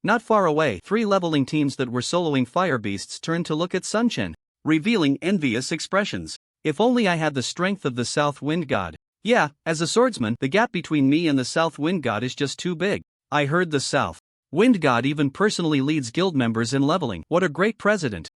S1: Not far away, 3 leveling teams that were soloing fire beasts turned to look at Sun Chen, revealing envious expressions. If only I had the strength of the South Wind God. Yeah, as a swordsman, the gap between me and the South Wind God is just too big. I heard the South Wind God even personally leads guild members in leveling. What a great president.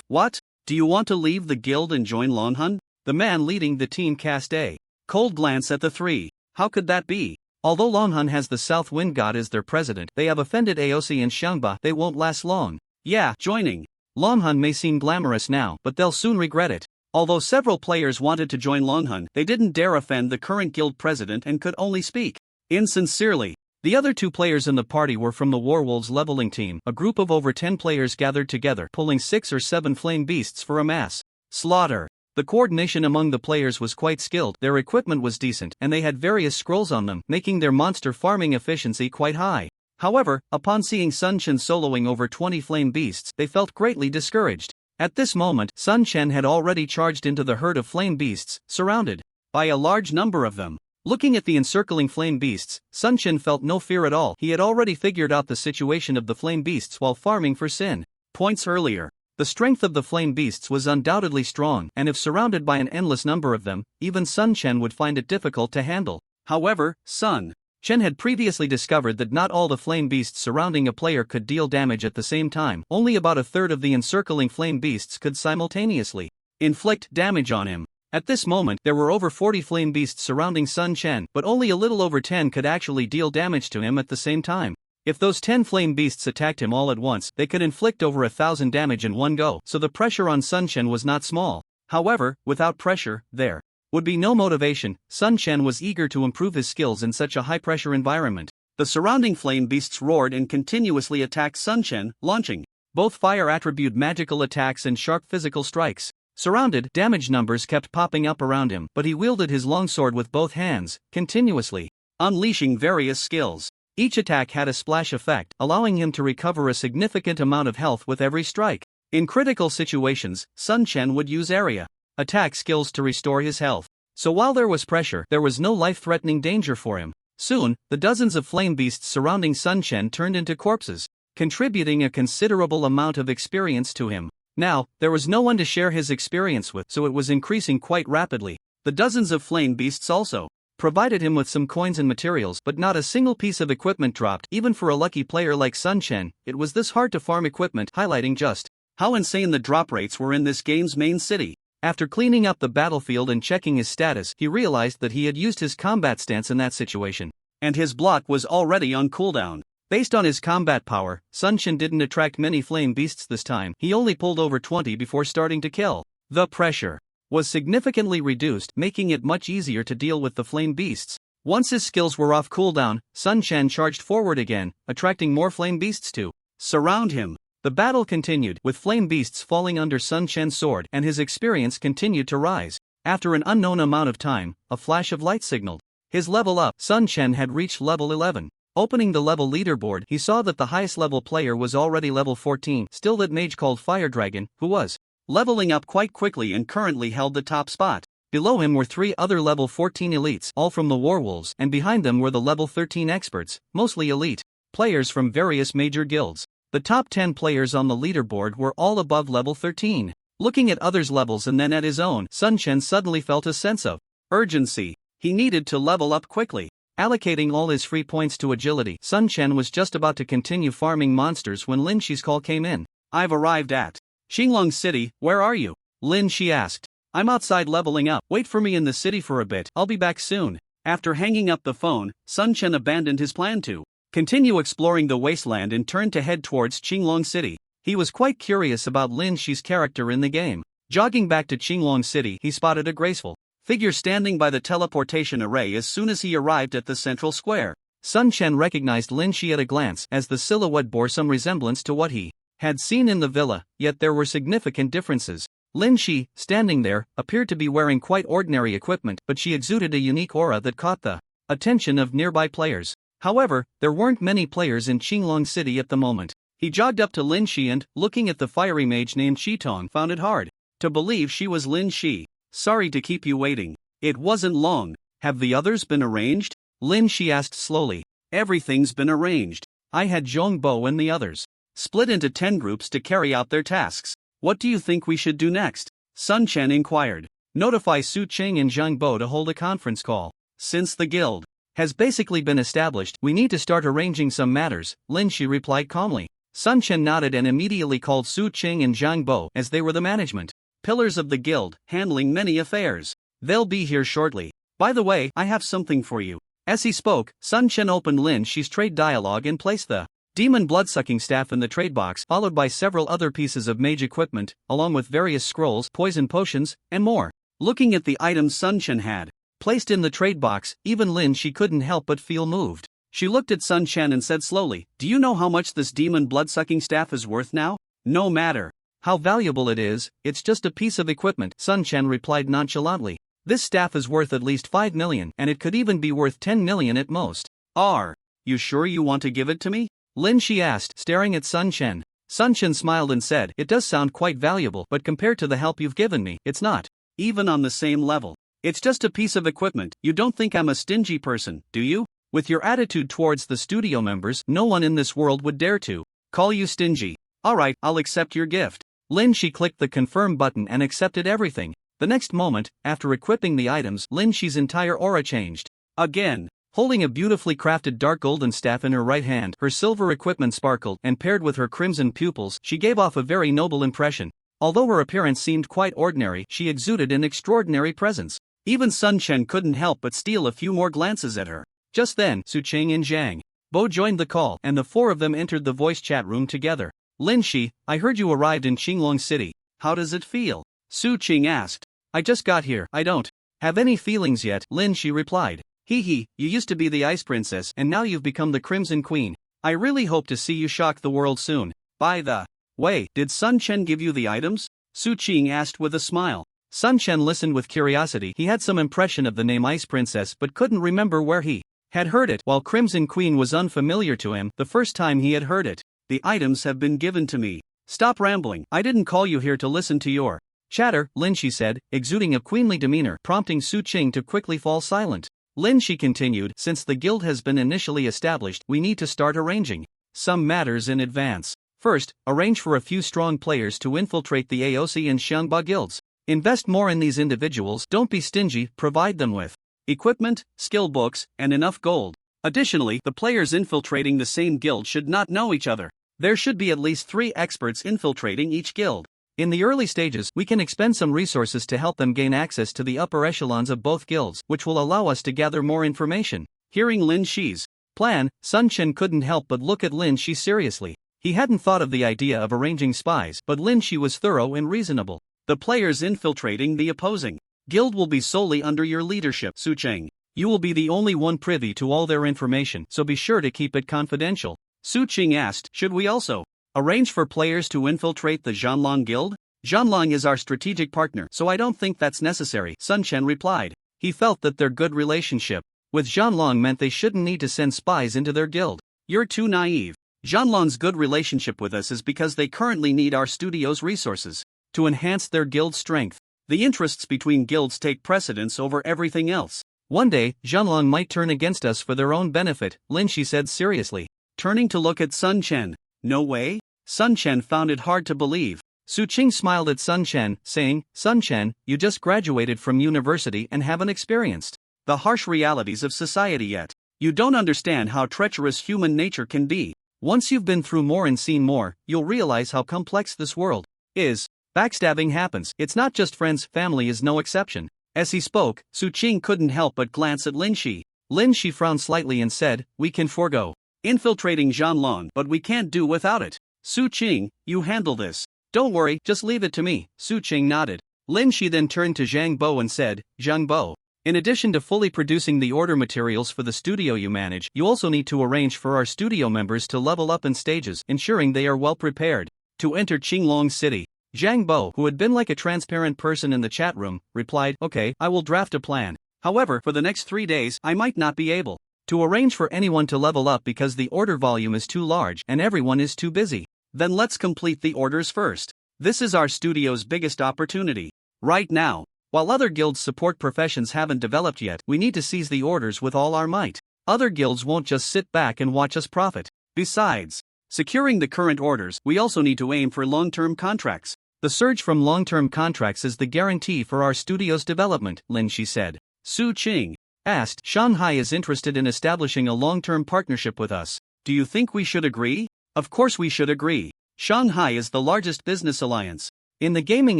S1: What? Do you want to leave the guild and join Longhun? The man leading the team cast a cold glance at the 3. How could that be? Although Longhun has the South Wind God as their president, they have offended AOC and Xiangba. They won't last long. Yeah, joining Longhun may seem glamorous now, but they'll soon regret it. Although several players wanted to join Longhun, they didn't dare offend the current guild president and could only speak insincerely. The other 2 players in the party were from the Warwolves leveling team. A group of over 10 players gathered together, pulling 6 or 7 flame beasts for a mass slaughter. The coordination among the players was quite skilled, their equipment was decent, and they had various scrolls on them, making their monster farming efficiency quite high. However, upon seeing Sun Chen soloing over 20 flame beasts, they felt greatly discouraged. At this moment, Sun Chen had already charged into the herd of flame beasts, surrounded by a large number of them. Looking at the encircling flame beasts, Sun Chen felt no fear at all. He had already figured out the situation of the flame beasts while farming for sin points earlier. The strength of the flame beasts was undoubtedly strong, and if surrounded by an endless number of them, even Sun Chen would find it difficult to handle. However, Sun Chen had previously discovered that not all the flame beasts surrounding a player could deal damage at the same time. Only about a third of the encircling flame beasts could simultaneously inflict damage on him. At this moment, there were over 40 flame beasts surrounding Sun Chen, but only a little over 10 could actually deal damage to him at the same time. If those 10 flame beasts attacked him all at once, they could inflict over 1,000 damage in one go, so the pressure on Sun Chen was not small. However, without pressure, there would be no motivation. Sun Chen was eager to improve his skills in such a high-pressure environment. The surrounding flame beasts roared and continuously attacked Sun Chen, launching both fire attribute magical attacks and sharp physical strikes. Surrounded, damage numbers kept popping up around him, but he wielded his longsword with both hands, continuously unleashing various skills. Each attack had a splash effect, allowing him to recover a significant amount of health with every strike. In critical situations, Sun Chen would use area attack skills to restore his health. So while there was pressure, there was no life-threatening danger for him. Soon, the dozens of flame beasts surrounding Sun Chen turned into corpses, contributing a considerable amount of experience to him. Now, there was no one to share his experience with, so it was increasing quite rapidly. The dozens of flame beasts also provided him with some coins and materials, but not a single piece of equipment dropped, even for a lucky player like Sun Chen. It was this hard to farm equipment, highlighting just how insane the drop rates were in this game's main city. After cleaning up the battlefield and checking his status, he realized that he had used his combat stance in that situation, and his block was already on cooldown. Based on his combat power, Sun Chen didn't attract many flame beasts this time. He only pulled over 20 before starting to kill. The pressure was significantly reduced, making it much easier to deal with the flame beasts. Once his skills were off cooldown, Sun Chen charged forward again, attracting more flame beasts to surround him. The battle continued, with flame beasts falling under Sun Chen's sword, and his experience continued to rise. After an unknown amount of time, a flash of light signaled his level up. Sun Chen had reached level 11. Opening the level leaderboard, he saw that the highest level player was already level 14, still that mage called Fire Dragon, who was leveling up quite quickly and currently held the top spot. Below him were 3 other level 14 elites, all from the Warwolves, and behind them were the level 13 experts, mostly elite players from various major guilds. The top 10 players on the leaderboard were all above level 13. Looking at others' levels and then at his own, Sun Chen suddenly felt a sense of urgency. He needed to level up quickly. Allocating all his free points to agility, Sun Chen was just about to continue farming monsters when Lin Shi's call came in. "I've arrived at Xinglong City, where are you?" Lin Shi asked. "I'm outside leveling up. Wait for me in the city for a bit, I'll be back soon." After hanging up the phone, Sun Chen abandoned his plan to continue exploring the wasteland and turned to head towards Xinglong City. He was quite curious about Lin Shi's character in the game. Jogging back to Xinglong City, he spotted a graceful figure standing by the teleportation array as soon as he arrived at the central square. Sun Chen recognized Lin Shi at a glance, as the silhouette bore some resemblance to what he had seen in the villa, yet there were significant differences. Lin Shi, standing there, appeared to be wearing quite ordinary equipment, but she exuded a unique aura that caught the attention of nearby players. However, there weren't many players in Xinglong City at the moment. He jogged up to Lin Shi and, looking at the fiery mage named Shitong, found it hard to believe she was Lin Shi. "Sorry to keep you waiting. It wasn't long. Have the others been arranged?" Lin Shi asked slowly. "Everything's been arranged. I had Zhong Bo and the others split into 10 groups to carry out their tasks. What do you think we should do next?" Sun Chen inquired. "Notify Su Qing and Zhang Bo to hold a conference call. Since the guild has basically been established, we need to start arranging some matters," Lin Shi replied calmly. Sun Chen nodded and immediately called Su Qing and Zhang Bo, as they were the management pillars of the guild, handling many affairs. "They'll be here shortly. By the way, I have something for you." As he spoke, Sun Chen opened Lin Shi's trade dialogue and placed the demon blood-sucking staff in the trade box, followed by several other pieces of mage equipment, along with various scrolls, poison potions, and more. Looking at the items Sun Chen had placed in the trade box, even Lin Shi couldn't help but feel moved. She looked at Sun Chen and said slowly, "Do you know how much this demon blood-sucking staff is worth now?" "No matter how valuable it is, it's just a piece of equipment," Sun Chen replied nonchalantly. "This staff is worth at least 5 million, and it could even be worth 10 million at most." "Are you sure you want to give it to me?" Lin Shi asked, staring at Sun Chen. Sun Chen smiled and said, "It does sound quite valuable, but compared to the help you've given me, it's not even on the same level. It's just a piece of equipment. You don't think I'm a stingy person, do you? With your attitude towards the studio members, no one in this world would dare to call you stingy. Alright, I'll accept your gift." Lin Shi clicked the confirm button and accepted everything. The next moment, after equipping the items, Lin Shi's entire aura changed. Again, holding a beautifully crafted dark golden staff in her right hand, her silver equipment sparkled, and paired with her crimson pupils, she gave off a very noble impression. Although her appearance seemed quite ordinary, she exuded an extraordinary presence. Even Sun Chen couldn't help but steal a few more glances at her. Just then, Su Qing and Zhang Bo joined the call, and the 4 of them entered the voice chat room together. "Lin Shi, I heard you arrived in Xinglong City. How does it feel?" Su Qing asked. "I just got here. I don't have any feelings yet," Lin Shi replied. "Hee, you used to be the Ice Princess and now you've become the Crimson Queen. I really hope to see you shock the world soon. By the way, did Sun Chen give you the items?" Su Qing asked with a smile. Sun Chen listened with curiosity. He had some impression of the name Ice Princess but couldn't remember where he had heard it, while Crimson Queen was unfamiliar to him the first time he had heard it. "The items have been given to me. Stop rambling. I didn't call you here to listen to your chatter," Lin Shi said, exuding a queenly demeanor, prompting Su Qing to quickly fall silent. Lin Shi continued, "Since the guild has been initially established, we need to start arranging some matters in advance. First, arrange for a few strong players to infiltrate the AOC and Xiangba guilds. Invest more in these individuals, don't be stingy, provide them with equipment, skill books, and enough gold. Additionally, the players infiltrating the same guild should not know each other. There should be at least 3 experts infiltrating each guild. In the early stages, we can expend some resources to help them gain access to the upper echelons of both guilds, which will allow us to gather more information. Hearing Lin Shi's plan, Sun Chen couldn't help but look at Lin Shi seriously. He hadn't thought of the idea of arranging spies, but Lin Shi was thorough and reasonable. The players infiltrating the opposing guild will be solely under your leadership, Su Cheng. You will be the only one privy to all their information, so be sure to keep it confidential. Su Cheng asked, should we also arrange for players to infiltrate the Zhanlong guild? Zhanlong is our strategic partner, so I don't think that's necessary, Sun Chen replied. He felt that their good relationship with Zhanlong meant they shouldn't need to send spies into their guild. You're too naive. Zhanlong's good relationship with us is because they currently need our studio's resources to enhance their guild strength. The interests between guilds take precedence over everything else. One day, Zhanlong might turn against us for their own benefit, Lin Shi said seriously, turning to look at Sun Chen. No way? Sun Chen found it hard to believe. Su Qing smiled at Sun Chen, saying, Sun Chen, you just graduated from university and haven't experienced the harsh realities of society yet. You don't understand how treacherous human nature can be. Once you've been through more and seen more, you'll realize how complex this world is. Backstabbing happens, it's not just friends, family is no exception. As he spoke, Su Qing couldn't help but glance at Lin Shi. Lin Shi frowned slightly and said, we can forego infiltrating Zhanlong, but we can't do without it. Su Qing, you handle this. Don't worry, just leave it to me, Su Qing nodded. Lin Shi then turned to Zhang Bo and said, Zhang Bo, in addition to fully producing the order materials for the studio you manage, you also need to arrange for our studio members to level up in stages, ensuring they are well prepared to enter Qinglong City. Zhang Bo, who had been like a transparent person in the chat room, replied, okay, I will draft a plan. However, for the next 3 days, I might not be able to arrange for anyone to level up because the order volume is too large and everyone is too busy. Then let's complete the orders first. This is our studio's biggest opportunity. Right now, while other guilds' support professions haven't developed yet, we need to seize the orders with all our might. Other guilds won't just sit back and watch us profit. Besides securing the current orders, we also need to aim for long-term contracts. The surge from long-term contracts is the guarantee for our studio's development, Lin Shi said. Su Qing asked, Shanghai is interested in establishing a long-term partnership with us. Do you think we should agree? Of course we should agree. Shanghai is the largest business alliance in the gaming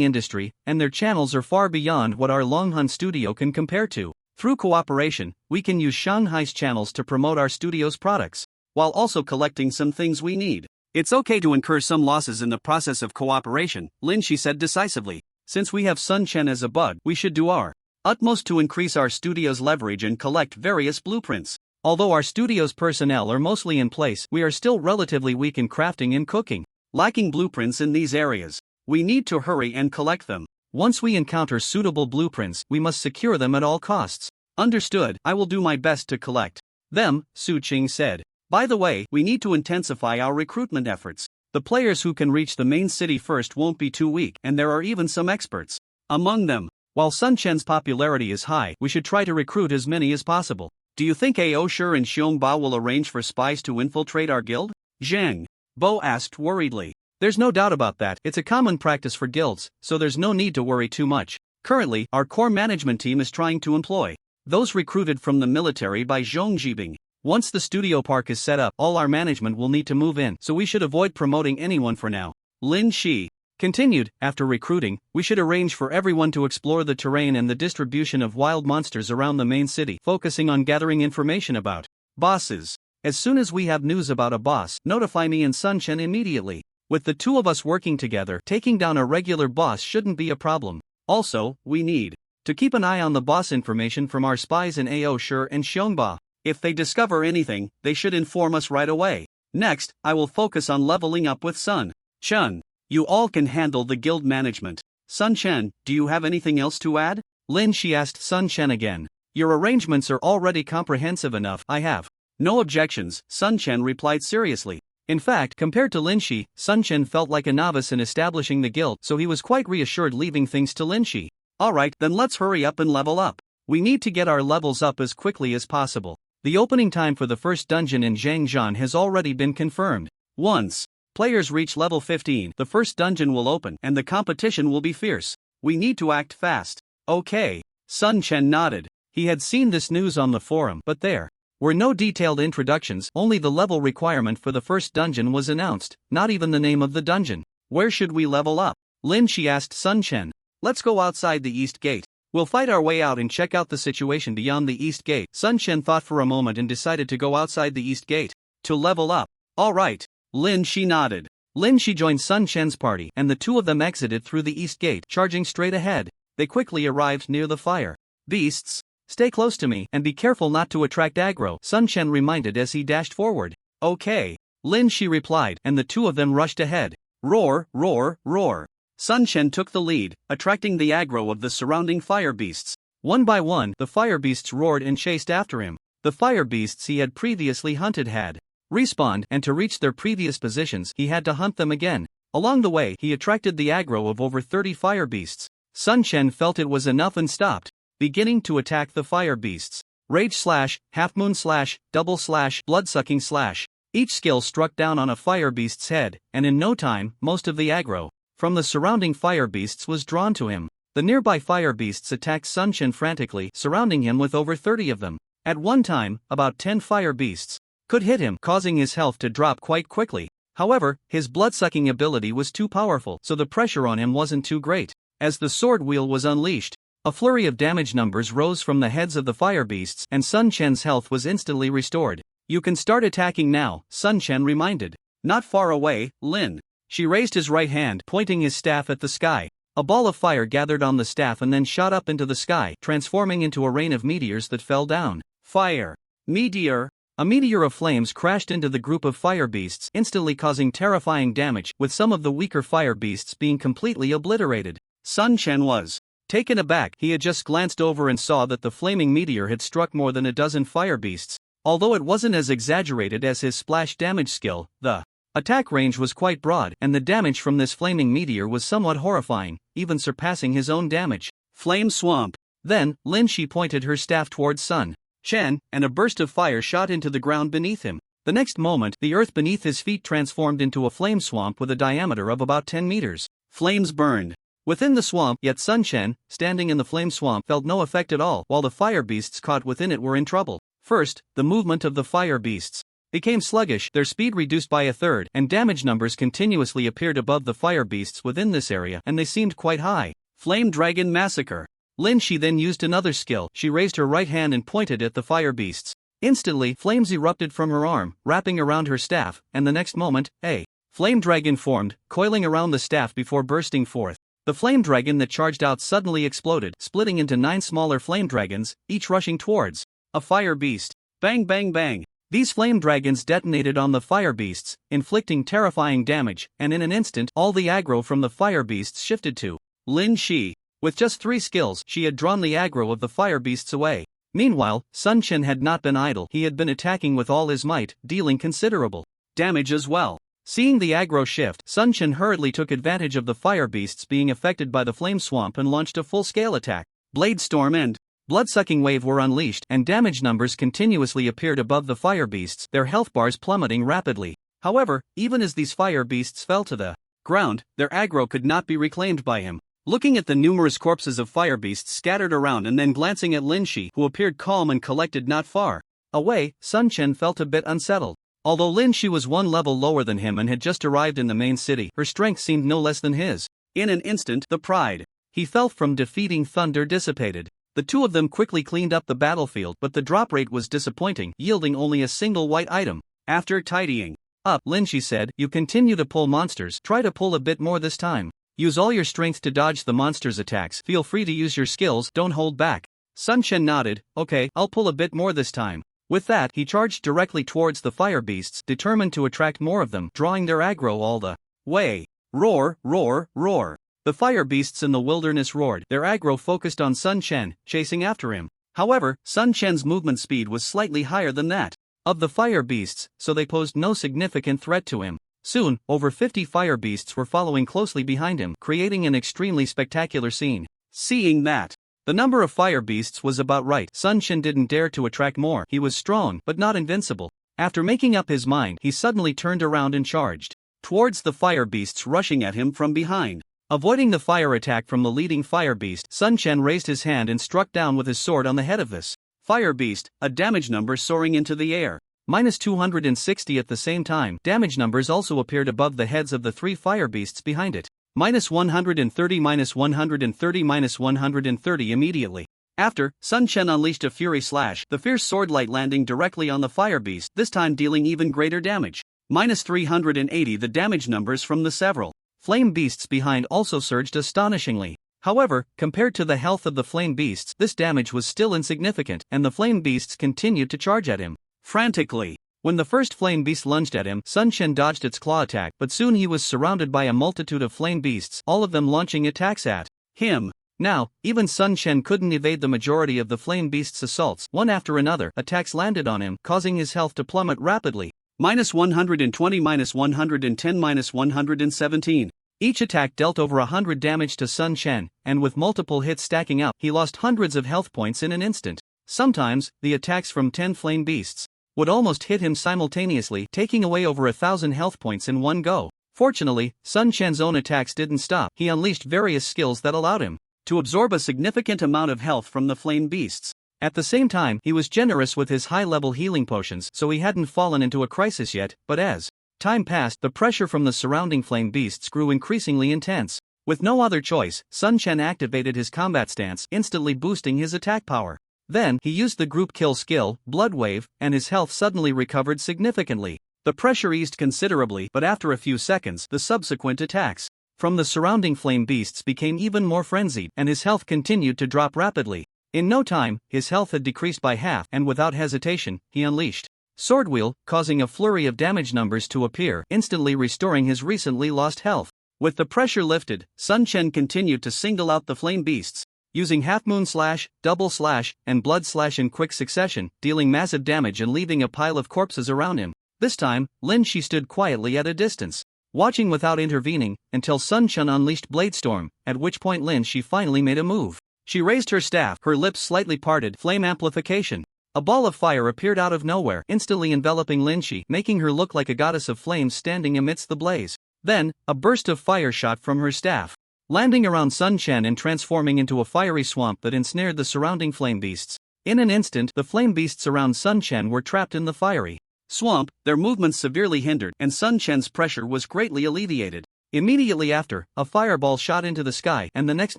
S1: industry, and their channels are far beyond what our Longhun studio can compare to. Through cooperation, we can use Shanghai's channels to promote our studio's products, while also collecting some things we need. It's okay to incur some losses in the process of cooperation, Lin Shi said decisively. Since we have Sun Chen as a bug, we should do our utmost to increase our studio's leverage and collect various blueprints. Although our studio's personnel are mostly in place, we are still relatively weak in crafting and cooking. Lacking blueprints in these areas, we need to hurry and collect them. Once we encounter suitable blueprints, we must secure them at all costs. Understood, I will do my best to collect them, Su Qing said. By the way, we need to intensify our recruitment efforts. The players who can reach the main city first won't be too weak, and there are even some experts among them. While Sun Chen's popularity is high, we should try to recruit as many as possible. Do you think Ao Shi and Xiongba will arrange for spies to infiltrate our guild? Zhang Bo asked worriedly. There's no doubt about that, it's a common practice for guilds, so there's no need to worry too much. Currently, our core management team is trying to employ those recruited from the military by Zhong Jibing. Once the studio park is set up, all our management will need to move in, so we should avoid promoting anyone for now. Lin Shi continued, after recruiting, we should arrange for everyone to explore the terrain and the distribution of wild monsters around the main city, focusing on gathering information about bosses. As soon as we have news about a boss, notify me and Sun Chen immediately. With the two of us working together, taking down a regular boss shouldn't be a problem. Also, we need to keep an eye on the boss information from our spies in Ao Shi and Xiongba. If they discover anything, they should inform us right away. Next, I will focus on leveling up with Sun Chen. You all can handle the guild management. Sun Chen, do you have anything else to add? Lin Shi asked Sun Chen again. Your arrangements are already comprehensive enough. I have no objections, Sun Chen replied seriously. In fact, compared to Lin Shi, Sun Chen felt like a novice in establishing the guild, so he was quite reassured leaving things to Lin Shi. Alright, then let's hurry up and level up. We need to get our levels up as quickly as possible. The opening time for the first dungeon in Zhangjian has already been confirmed. Once
S2: Players reach level 15, the first dungeon will open and the competition will be fierce. We need to act fast. Okay. Sun Chen nodded. He had seen this news on the forum, but there were no detailed introductions, only the level requirement for the first dungeon was announced, not even the name of the dungeon. Where should we level up? Lin Shi asked Sun Chen. Let's go outside the east gate. We'll fight our way out and check out the situation beyond the east gate. Sun Chen thought for a moment and decided to go outside the east gate to level up. Alright. Lin Shi nodded. Lin Shi joined Sun Chen's party and the two of them exited through the east gate, charging straight ahead. They quickly arrived near the fire beasts. Stay close to me and be careful not to attract aggro, Sun Chen reminded as he dashed forward. Okay. Lin Shi replied and the two of them rushed ahead. Roar, roar, roar. Sun Chen took the lead, attracting the aggro of the surrounding fire beasts. One by one, the fire beasts roared and chased after him. The fire beasts he had previously hunted had respawned, and to reach their previous positions he had to hunt them again. Along the way he attracted the aggro of over 30 fire beasts. Sun Chen felt it was enough and stopped, beginning to attack the fire beasts. Rage slash, half moon slash, double slash, bloodsucking slash. Each skill struck down on a fire beast's head, and in no time, most of the aggro from the surrounding fire beasts was drawn to him. The nearby fire beasts attacked Sun Chen frantically, surrounding him with over 30 of them. At one time, about 10 fire beasts could hit him, causing his health to drop quite quickly. However, his blood-sucking ability was too powerful, so the pressure on him wasn't too great. As the sword wheel was unleashed, a flurry of damage numbers rose from the heads of the fire beasts, and Sun Chen's health was instantly restored. You can start attacking now, Sun Chen reminded. Not far away, Lin Shi raised his right hand, pointing his staff at the sky. A ball of fire gathered on the staff and then shot up into the sky, transforming into a rain of meteors that fell down. Fire. Meteor. A meteor of flames crashed into the group of fire beasts, instantly causing terrifying damage, with some of the weaker fire beasts being completely obliterated. Sun Chen was taken aback. He had just glanced over and saw that the flaming meteor had struck more than a dozen fire beasts. Although it wasn't as exaggerated as his splash damage skill, the attack range was quite broad, and the damage from this flaming meteor was somewhat horrifying, even surpassing his own damage. Flame swamp. Then, Lin Shi pointed her staff towards Sun Chen, and a burst of fire shot into the ground beneath him. The next moment, the earth beneath his feet transformed into a flame swamp with a diameter of about 10 meters. Flames burned within the swamp, yet Sun Chen, standing in the flame swamp, felt no effect at all, while the fire beasts caught within it were in trouble. First, the movement of the fire beasts became sluggish, their speed reduced by a third, and damage numbers continuously appeared above the fire beasts within this area, and they seemed quite high. Flame Dragon Massacre. Lin Shi then used another skill. She raised her right hand and pointed at the fire beasts. Instantly, flames erupted from her arm, wrapping around her staff, and the next moment, a flame dragon formed, coiling around the staff before bursting forth. The flame dragon that charged out suddenly exploded, splitting into 9 smaller flame dragons, each rushing towards a fire beast. Bang bang bang. These flame dragons detonated on the fire beasts, inflicting terrifying damage, and in an instant, all the aggro from the fire beasts shifted to Lin Shi. With just 3 skills, she had drawn the aggro of the fire beasts away. Meanwhile, Sun Chen had not been idle. He had been attacking with all his might, dealing considerable damage as well. Seeing the aggro shift, Sun Chen hurriedly took advantage of the fire beasts being affected by the flame swamp and launched a full-scale attack. Blade Storm and Blood-Sucking Wave were unleashed, and damage numbers continuously appeared above the fire beasts, their health bars plummeting rapidly. However, even as these fire beasts fell to the ground, their aggro could not be reclaimed by him. Looking at the numerous corpses of fire beasts scattered around and then glancing at Lin Shi, who appeared calm and collected not far away, Sun Chen felt a bit unsettled. Although Lin Shi was 1 level lower than him and had just arrived in the main city, her strength seemed no less than his. In an instant, the pride he felt from defeating Thunder dissipated. The two of them quickly cleaned up the battlefield, but the drop rate was disappointing, yielding only a single white item. After tidying up, Lin Shi said, "You continue to pull monsters, try to pull a bit more this time. Use all your strength to dodge the monster's attacks. Feel free to use your skills, don't hold back." Sun Chen nodded. "Okay, I'll pull a bit more this time." With that, he charged directly towards the fire beasts, determined to attract more of them, drawing their aggro all the way. Roar, roar, roar. The fire beasts in the wilderness roared, their aggro focused on Sun Chen, chasing after him. However, Sun Chen's movement speed was slightly higher than that of the fire beasts, so they posed no significant threat to him. Soon, over 50 fire beasts were following closely behind him, creating an extremely spectacular scene. Seeing that the number of fire beasts was about right, Sun Chen didn't dare to attract more. He was strong, but not invincible. After making up his mind, he suddenly turned around and charged towards the fire beasts rushing at him from behind. Avoiding the fire attack from the leading fire beast, Sun Chen raised his hand and struck down with his sword on the head of this fire beast, a damage number soaring into the air. -260 at the same time. Damage numbers also appeared above the heads of the 3 fire beasts behind it. -130, -130, -130 immediately. After, Sun Chen unleashed a fury slash, the fierce swordlight landing directly on the fire beast, this time dealing even greater damage. -380. The damage numbers from the several flame beasts behind also surged astonishingly. However, compared to the health of the flame beasts, this damage was still insignificant, and the flame beasts continued to charge at him frantically. When the first flame beast lunged at him, Sun Chen dodged its claw attack, but soon he was surrounded by a multitude of flame beasts, all of them launching attacks at him. Now, even Sun Chen couldn't evade the majority of the flame beast's assaults. One after another, attacks landed on him, causing his health to plummet rapidly. -120, -110, -117. Each attack dealt over 100 damage to Sun Chen, and with multiple hits stacking up, he lost hundreds of health points in an instant. Sometimes, the attacks from 10 flame beasts would almost hit him simultaneously, taking away over 1,000 health points in one go. Fortunately, Sun Chen's own attacks didn't stop. He unleashed various skills that allowed him to absorb a significant amount of health from the flame beasts. At the same time, he was generous with his high-level healing potions, so he hadn't fallen into a crisis yet, but as time passed, the pressure from the surrounding flame beasts grew increasingly intense. With no other choice, Sun Chen activated his combat stance, instantly boosting his attack power. Then, he used the group kill skill, Blood Wave, and his health suddenly recovered significantly. The pressure eased considerably, but after a few seconds, the subsequent attacks from the surrounding flame beasts became even more frenzied, and his health continued to drop rapidly. In no time, his health had decreased by half, and without hesitation, he unleashed Sword Wheel, causing a flurry of damage numbers to appear, instantly restoring his recently lost health. With the pressure lifted, Sun Chen continued to single out the flame beasts, using Half Moon Slash, Double Slash, and Blood Slash in quick succession, dealing massive damage and leaving a pile of corpses around him. This time, Lin Shi stood quietly at a distance, watching without intervening, until Sun Chen unleashed Blade Storm, at which point Lin Shi finally made a move. She raised her staff, her lips slightly parted, flame amplification. A ball of fire appeared out of nowhere, instantly enveloping Lin Shi, making her look like a goddess of flames standing amidst the blaze. Then, a burst of fire shot from her staff, landing around Sun Chen and transforming into a fiery swamp that ensnared the surrounding flame beasts. In an instant, the flame beasts around Sun Chen were trapped in the fiery swamp, their movements severely hindered, and Sun Chen's pressure was greatly alleviated. Immediately after, a fireball shot into the sky, and the next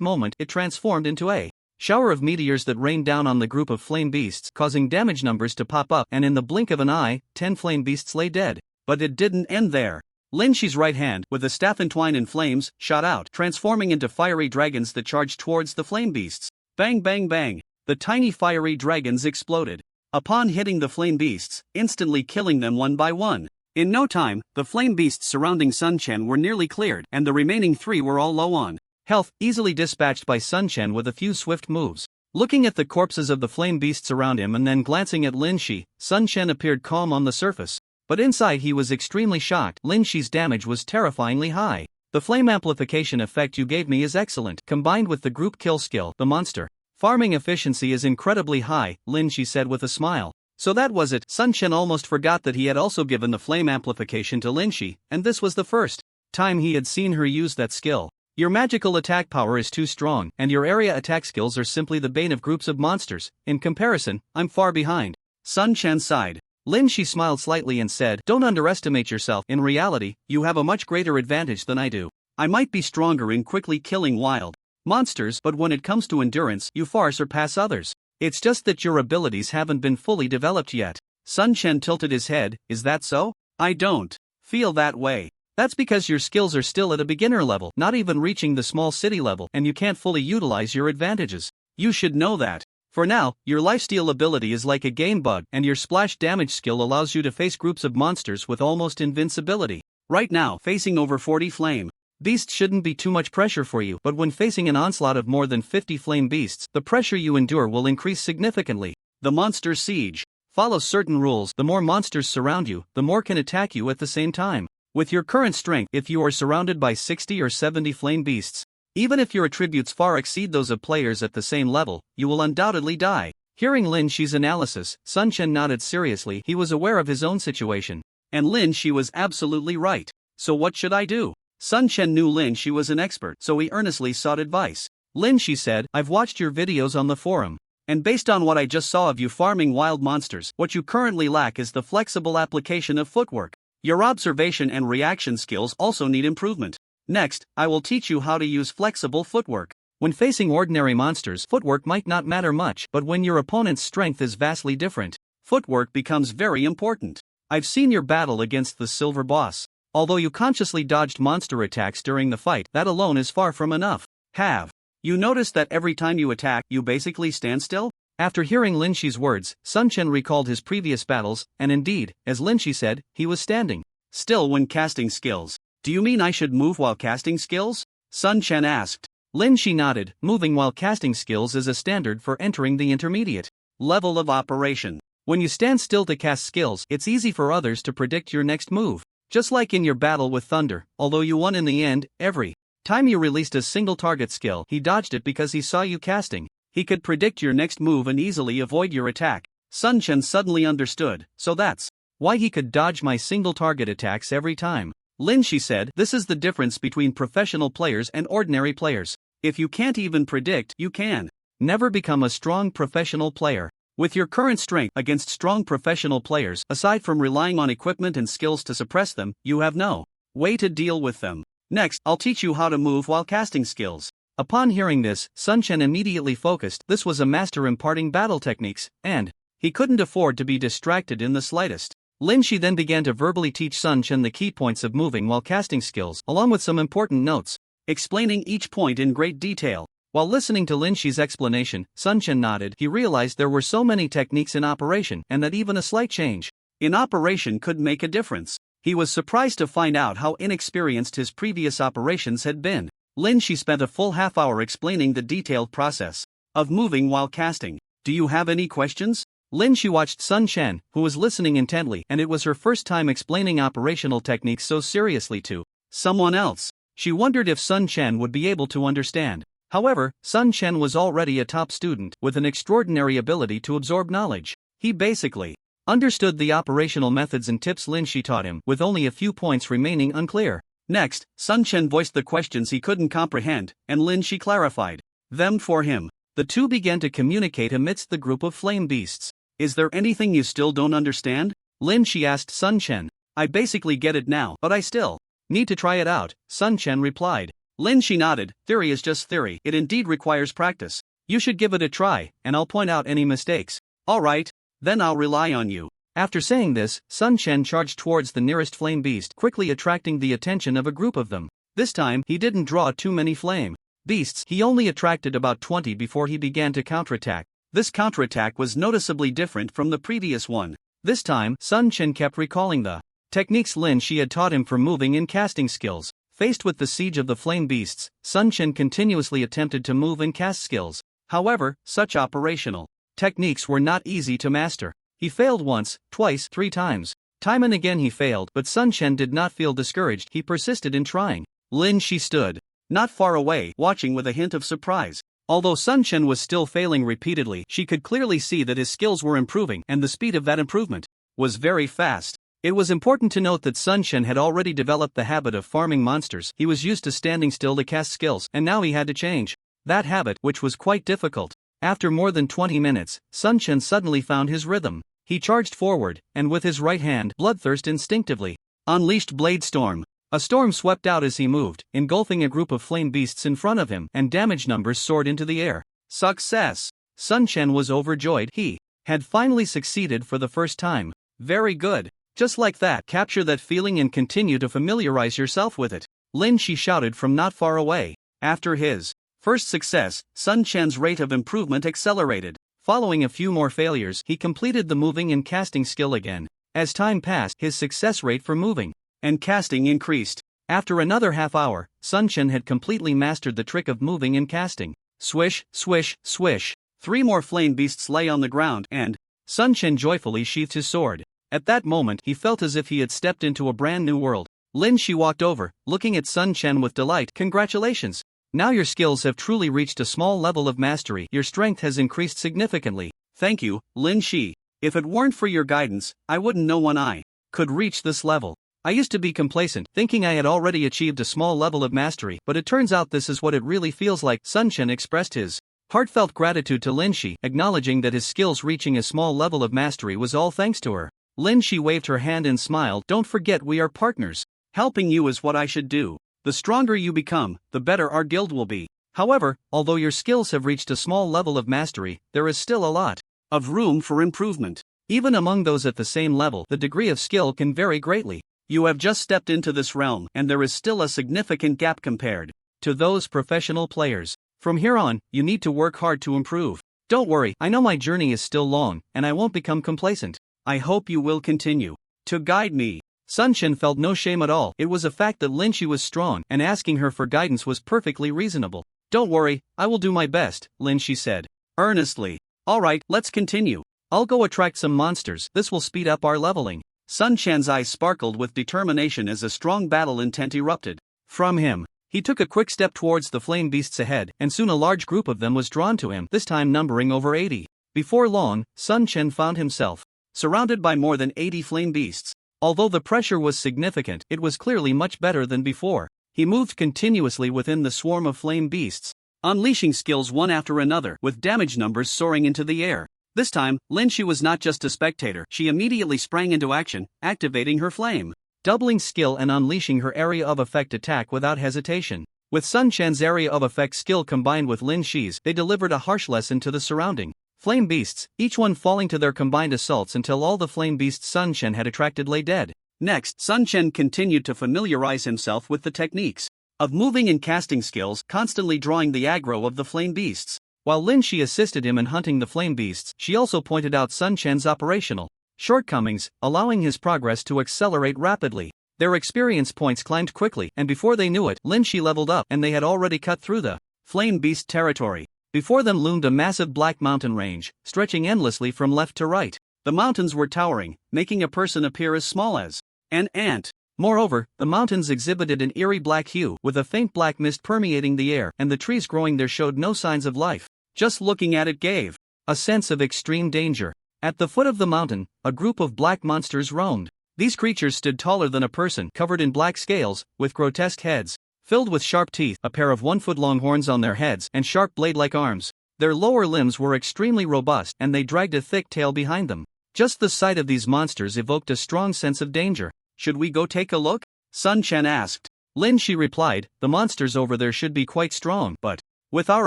S2: moment, it transformed into a shower of meteors that rained down on the group of flame beasts, causing damage numbers to pop up, and in the blink of an eye, 10 flame beasts lay dead. But it didn't end there. Lin Shi's right hand, with a staff entwined in flames, shot out, transforming into fiery dragons that charged towards the flame beasts. Bang bang bang! The tiny fiery dragons exploded upon hitting the flame beasts, instantly killing them one by one. In no time, the flame beasts surrounding Sun Chen were nearly cleared, and the remaining 3 were all low on health, easily dispatched by Sun Chen with a few swift moves. Looking at the corpses of the flame beasts around him and then glancing at Lin Shi, Sun Chen appeared calm on the surface. But inside he was extremely shocked. Lin Shi's damage was terrifyingly high. The flame amplification effect you gave me is excellent. Combined with the group kill skill, the monster farming efficiency is incredibly high, Lin Shi said with a smile. So that was it. Sun Chen almost forgot that he had also given the flame amplification to Lin Shi, and this was the first time he had seen her use that skill. Your magical attack power is too strong, and your area attack skills are simply the bane of groups of monsters. In comparison, I'm far behind. Sun Chen sighed. Lin Shi smiled slightly and said, "Don't underestimate yourself. In reality, you have a much greater advantage than I do. I might be stronger in quickly killing wild monsters, but when it comes to endurance, you far surpass others. It's just that your abilities haven't been fully developed yet." Sun Chen tilted his head. "Is that so? I don't feel that way. That's because your skills are still at a beginner level, not even reaching the small city level, and you can't fully utilize your advantages. You should know that. For now, your lifesteal ability is like a game bug, and your splash damage skill allows you to face groups of monsters with almost invincibility. Right now, facing over 40 flame beasts shouldn't be too much pressure for you, but when facing an onslaught of more than 50 flame beasts, the pressure you endure will increase significantly. The monster siege follows certain rules. The more monsters surround you, the more can attack you at the same time. With your current strength, if you are surrounded by 60 or 70 flame beasts, even if your attributes far exceed those of players at the same level, you will undoubtedly die. Hearing Lin Shi's analysis, Sun Chen nodded seriously. He was aware of his own situation. And Lin Shi was absolutely right. So what should I do? Sun Chen knew Lin Shi was an expert, so he earnestly sought advice. Lin Shi said, I've watched your videos on the forum. And based on what I just saw of you farming wild monsters, what you currently lack is the flexible application of footwork. Your observation and reaction skills also need improvement. Next, I will teach you how to use flexible footwork.
S1: When facing ordinary monsters, footwork might not matter much, but when your opponent's strength is vastly different,
S2: footwork becomes very important. I've seen your battle against the silver boss.
S1: Although you consciously dodged monster attacks during the fight, that alone is far from enough.
S2: Have you noticed that every time you attack, you basically stand still?
S1: After hearing Lin Shi's words, Sun Chen recalled his previous battles, and indeed, as Lin Shi said, he was standing
S2: still when casting skills. Do you mean I should move while casting skills? Sun Chen asked.
S1: Lin Shi nodded. Moving while casting skills is a standard for entering the intermediate
S2: level of operation.
S1: When you stand still to cast skills, it's easy for others to predict your next move. Just like in your battle with Thunder, although you won in the end, every time you released a single target skill, he dodged it because he saw you casting.
S2: He could predict your next move and easily avoid your attack. Sun Chen suddenly understood, so that's
S1: why he could dodge my single target attacks every time.
S2: Lin Shi said, this is the difference between professional players and ordinary players. If you can't even predict, you can
S1: never become a strong professional player.
S2: With your current strength against strong professional players, aside from relying on equipment and skills to suppress them, you have no way to deal with them. Next, I'll teach you how to move while casting skills.
S1: Upon hearing this, Sun Chen immediately focused. This was a master imparting battle techniques, and he couldn't afford to be distracted in the slightest. Lin Shi then began to verbally teach Sun Chen the key points of moving while casting skills, along with some important notes,
S2: explaining each point in great detail.
S1: While listening to Lin Shi's explanation, Sun Chen nodded. He realized there were so many techniques in operation, and that even a slight change
S2: in operation could make a difference. He was surprised to find out how inexperienced his previous operations had been. Lin Shi spent a full half hour explaining the detailed process of moving while casting. Do you have any questions?
S1: Lin Shi watched Sun Chen, who was listening intently, and it was her first time explaining operational techniques so seriously to
S2: someone else.
S1: She wondered if Sun Chen would be able to understand. However, Sun Chen was already a top student, with an extraordinary ability to absorb knowledge. He basically understood the operational methods and tips Lin Shi taught him, with only a few points remaining unclear.
S2: Next, Sun Chen voiced the questions he couldn't comprehend, and Lin Shi clarified them for him.
S1: The two began to communicate amidst the group of flame beasts.
S2: Is there anything you still don't understand?
S1: Lin Shi asked Sun Chen.
S2: I basically get it now, but I still
S1: need to try it out, Sun Chen replied.
S2: Lin Shi nodded. Theory is just theory. It indeed requires practice.
S1: You should give it a try, and I'll point out any mistakes.
S2: All right, then I'll rely on you.
S1: After saying this, Sun Chen charged towards the nearest flame beast, quickly attracting the attention of a group of them. This time, he didn't draw too many flame beasts. He only attracted about 20 before he began to counterattack.
S2: This counterattack was noticeably different from the previous one.
S1: This time, Sun Chen kept recalling the techniques Lin Shi had taught him for moving and casting skills. Faced with the siege of the flame beasts, Sun Chen continuously attempted to move and cast skills. However, such operational techniques were not easy to master. He failed once, twice, 3 times. Time and again he failed, but Sun Chen did not feel discouraged. He persisted in trying.
S2: Lin Shi stood not far away, watching with a hint of surprise. Although Sun Chen was still failing repeatedly, she could clearly see that his skills were improving, and the speed of that improvement was very fast.
S1: It was important to note that Sun Chen had already developed the habit of farming monsters. He was used to standing still to cast skills, and now he had to change that habit, which was quite difficult. After more than 20 minutes, Sun Chen suddenly found his rhythm. He charged forward, and with his right hand, Bloodthirst instinctively
S2: unleashed Blade Storm.
S1: A storm swept out as he moved, engulfing a group of flame beasts in front of him, and damage numbers soared into the air.
S2: Success!
S1: Sun Chen was overjoyed. He had finally succeeded for the first time.
S2: Very good.
S1: Just like that, capture that feeling and continue to familiarize yourself with it. Lin Shi shouted from not far away.
S2: After his first success, Sun Chen's rate of improvement accelerated.
S1: Following a few more failures, he completed the moving and casting skill again. As time passed, his success rate for moving
S2: and casting increased.
S1: After another half hour, Sun Chen had completely mastered the trick of moving and casting. Swish, swish, swish.
S2: 3 more flame beasts lay on the ground, and
S1: Sun Chen joyfully sheathed his sword. At that moment, he felt as if he had stepped into a brand new world. Lin Shi walked over, looking at Sun Chen with delight. Congratulations! Now your skills have truly reached a small level of mastery. Your strength has increased significantly.
S2: Thank you, Lin Shi. If it weren't for your guidance, I wouldn't know when I could reach this level.
S1: I used to be complacent, thinking I had already achieved a small level of mastery, but it turns out this is what it really feels like. Sun Chen expressed his heartfelt gratitude to Lin Shi, acknowledging that his skills reaching a small level of mastery was all thanks to her. Lin Shi waved her hand and smiled. Don't forget we are partners. Helping you is what I should do. The stronger you become, the better our guild will be. However, although your skills have reached a small level of mastery, there is still a lot of room for improvement. Even among those at the same level, the degree of skill can vary greatly. You have just stepped into this realm, and there is still a significant gap compared to those professional players. From here on, you need to work hard to improve. Don't worry, I know my journey is still long, and I won't become complacent. I hope you will continue to guide me. Sun Chen felt no shame at all. It was a fact that Lin Shi was strong, and asking her for guidance was perfectly reasonable. Don't worry, I will do my best, Lin Shi said earnestly. Alright, let's continue. I'll go attract some monsters. This will speed up our leveling. Sun Chen's eyes sparkled with determination as a strong battle intent erupted from him. He took a quick step towards the flame beasts ahead, and soon a large group of them was drawn to him, this time numbering over 80. Before long, Sun Chen found himself surrounded by more than 80 flame beasts. Although the pressure was significant, it was clearly much better than before. He moved continuously within the swarm of flame beasts, unleashing skills one after another, with damage numbers soaring into the air. This time, Lin Shi was not just a spectator, she immediately sprang into action, activating her flame, doubling skill and unleashing her area of effect attack without hesitation. With Sun Chen's area of effect skill combined with Lin Shi's, they delivered a harsh lesson to the surrounding flame beasts, each one falling to their combined assaults until all the flame beasts Sun Chen had attracted lay dead. Next, Sun Chen continued to familiarize himself with the techniques of moving and casting skills, constantly drawing the aggro of the flame beasts. While Lin Shi assisted him in hunting the flame beasts, she also pointed out Sun Chen's operational shortcomings, allowing his progress to accelerate rapidly. Their experience points climbed quickly, and before they knew it, Lin Shi leveled up and they had already cut through the flame beast territory. Before them loomed a massive black mountain range, stretching endlessly from left to right. The mountains were towering, making a person appear as small as an ant. Moreover, the mountains exhibited an eerie black hue, with a faint black mist permeating the air, and the trees growing there showed no signs of life. Just looking at it gave a sense of extreme danger. At the foot of the mountain, a group of black monsters roamed. These creatures stood taller than a person, covered in black scales, with grotesque heads filled with sharp teeth, a pair of 1-foot-long horns on their heads, and sharp blade-like arms. Their lower limbs were extremely robust, and they dragged a thick tail behind them. Just the sight of these monsters evoked a strong sense of danger. Should we go take a look? Sun Chen asked. Lin Shi replied, the monsters over there should be quite strong, but with our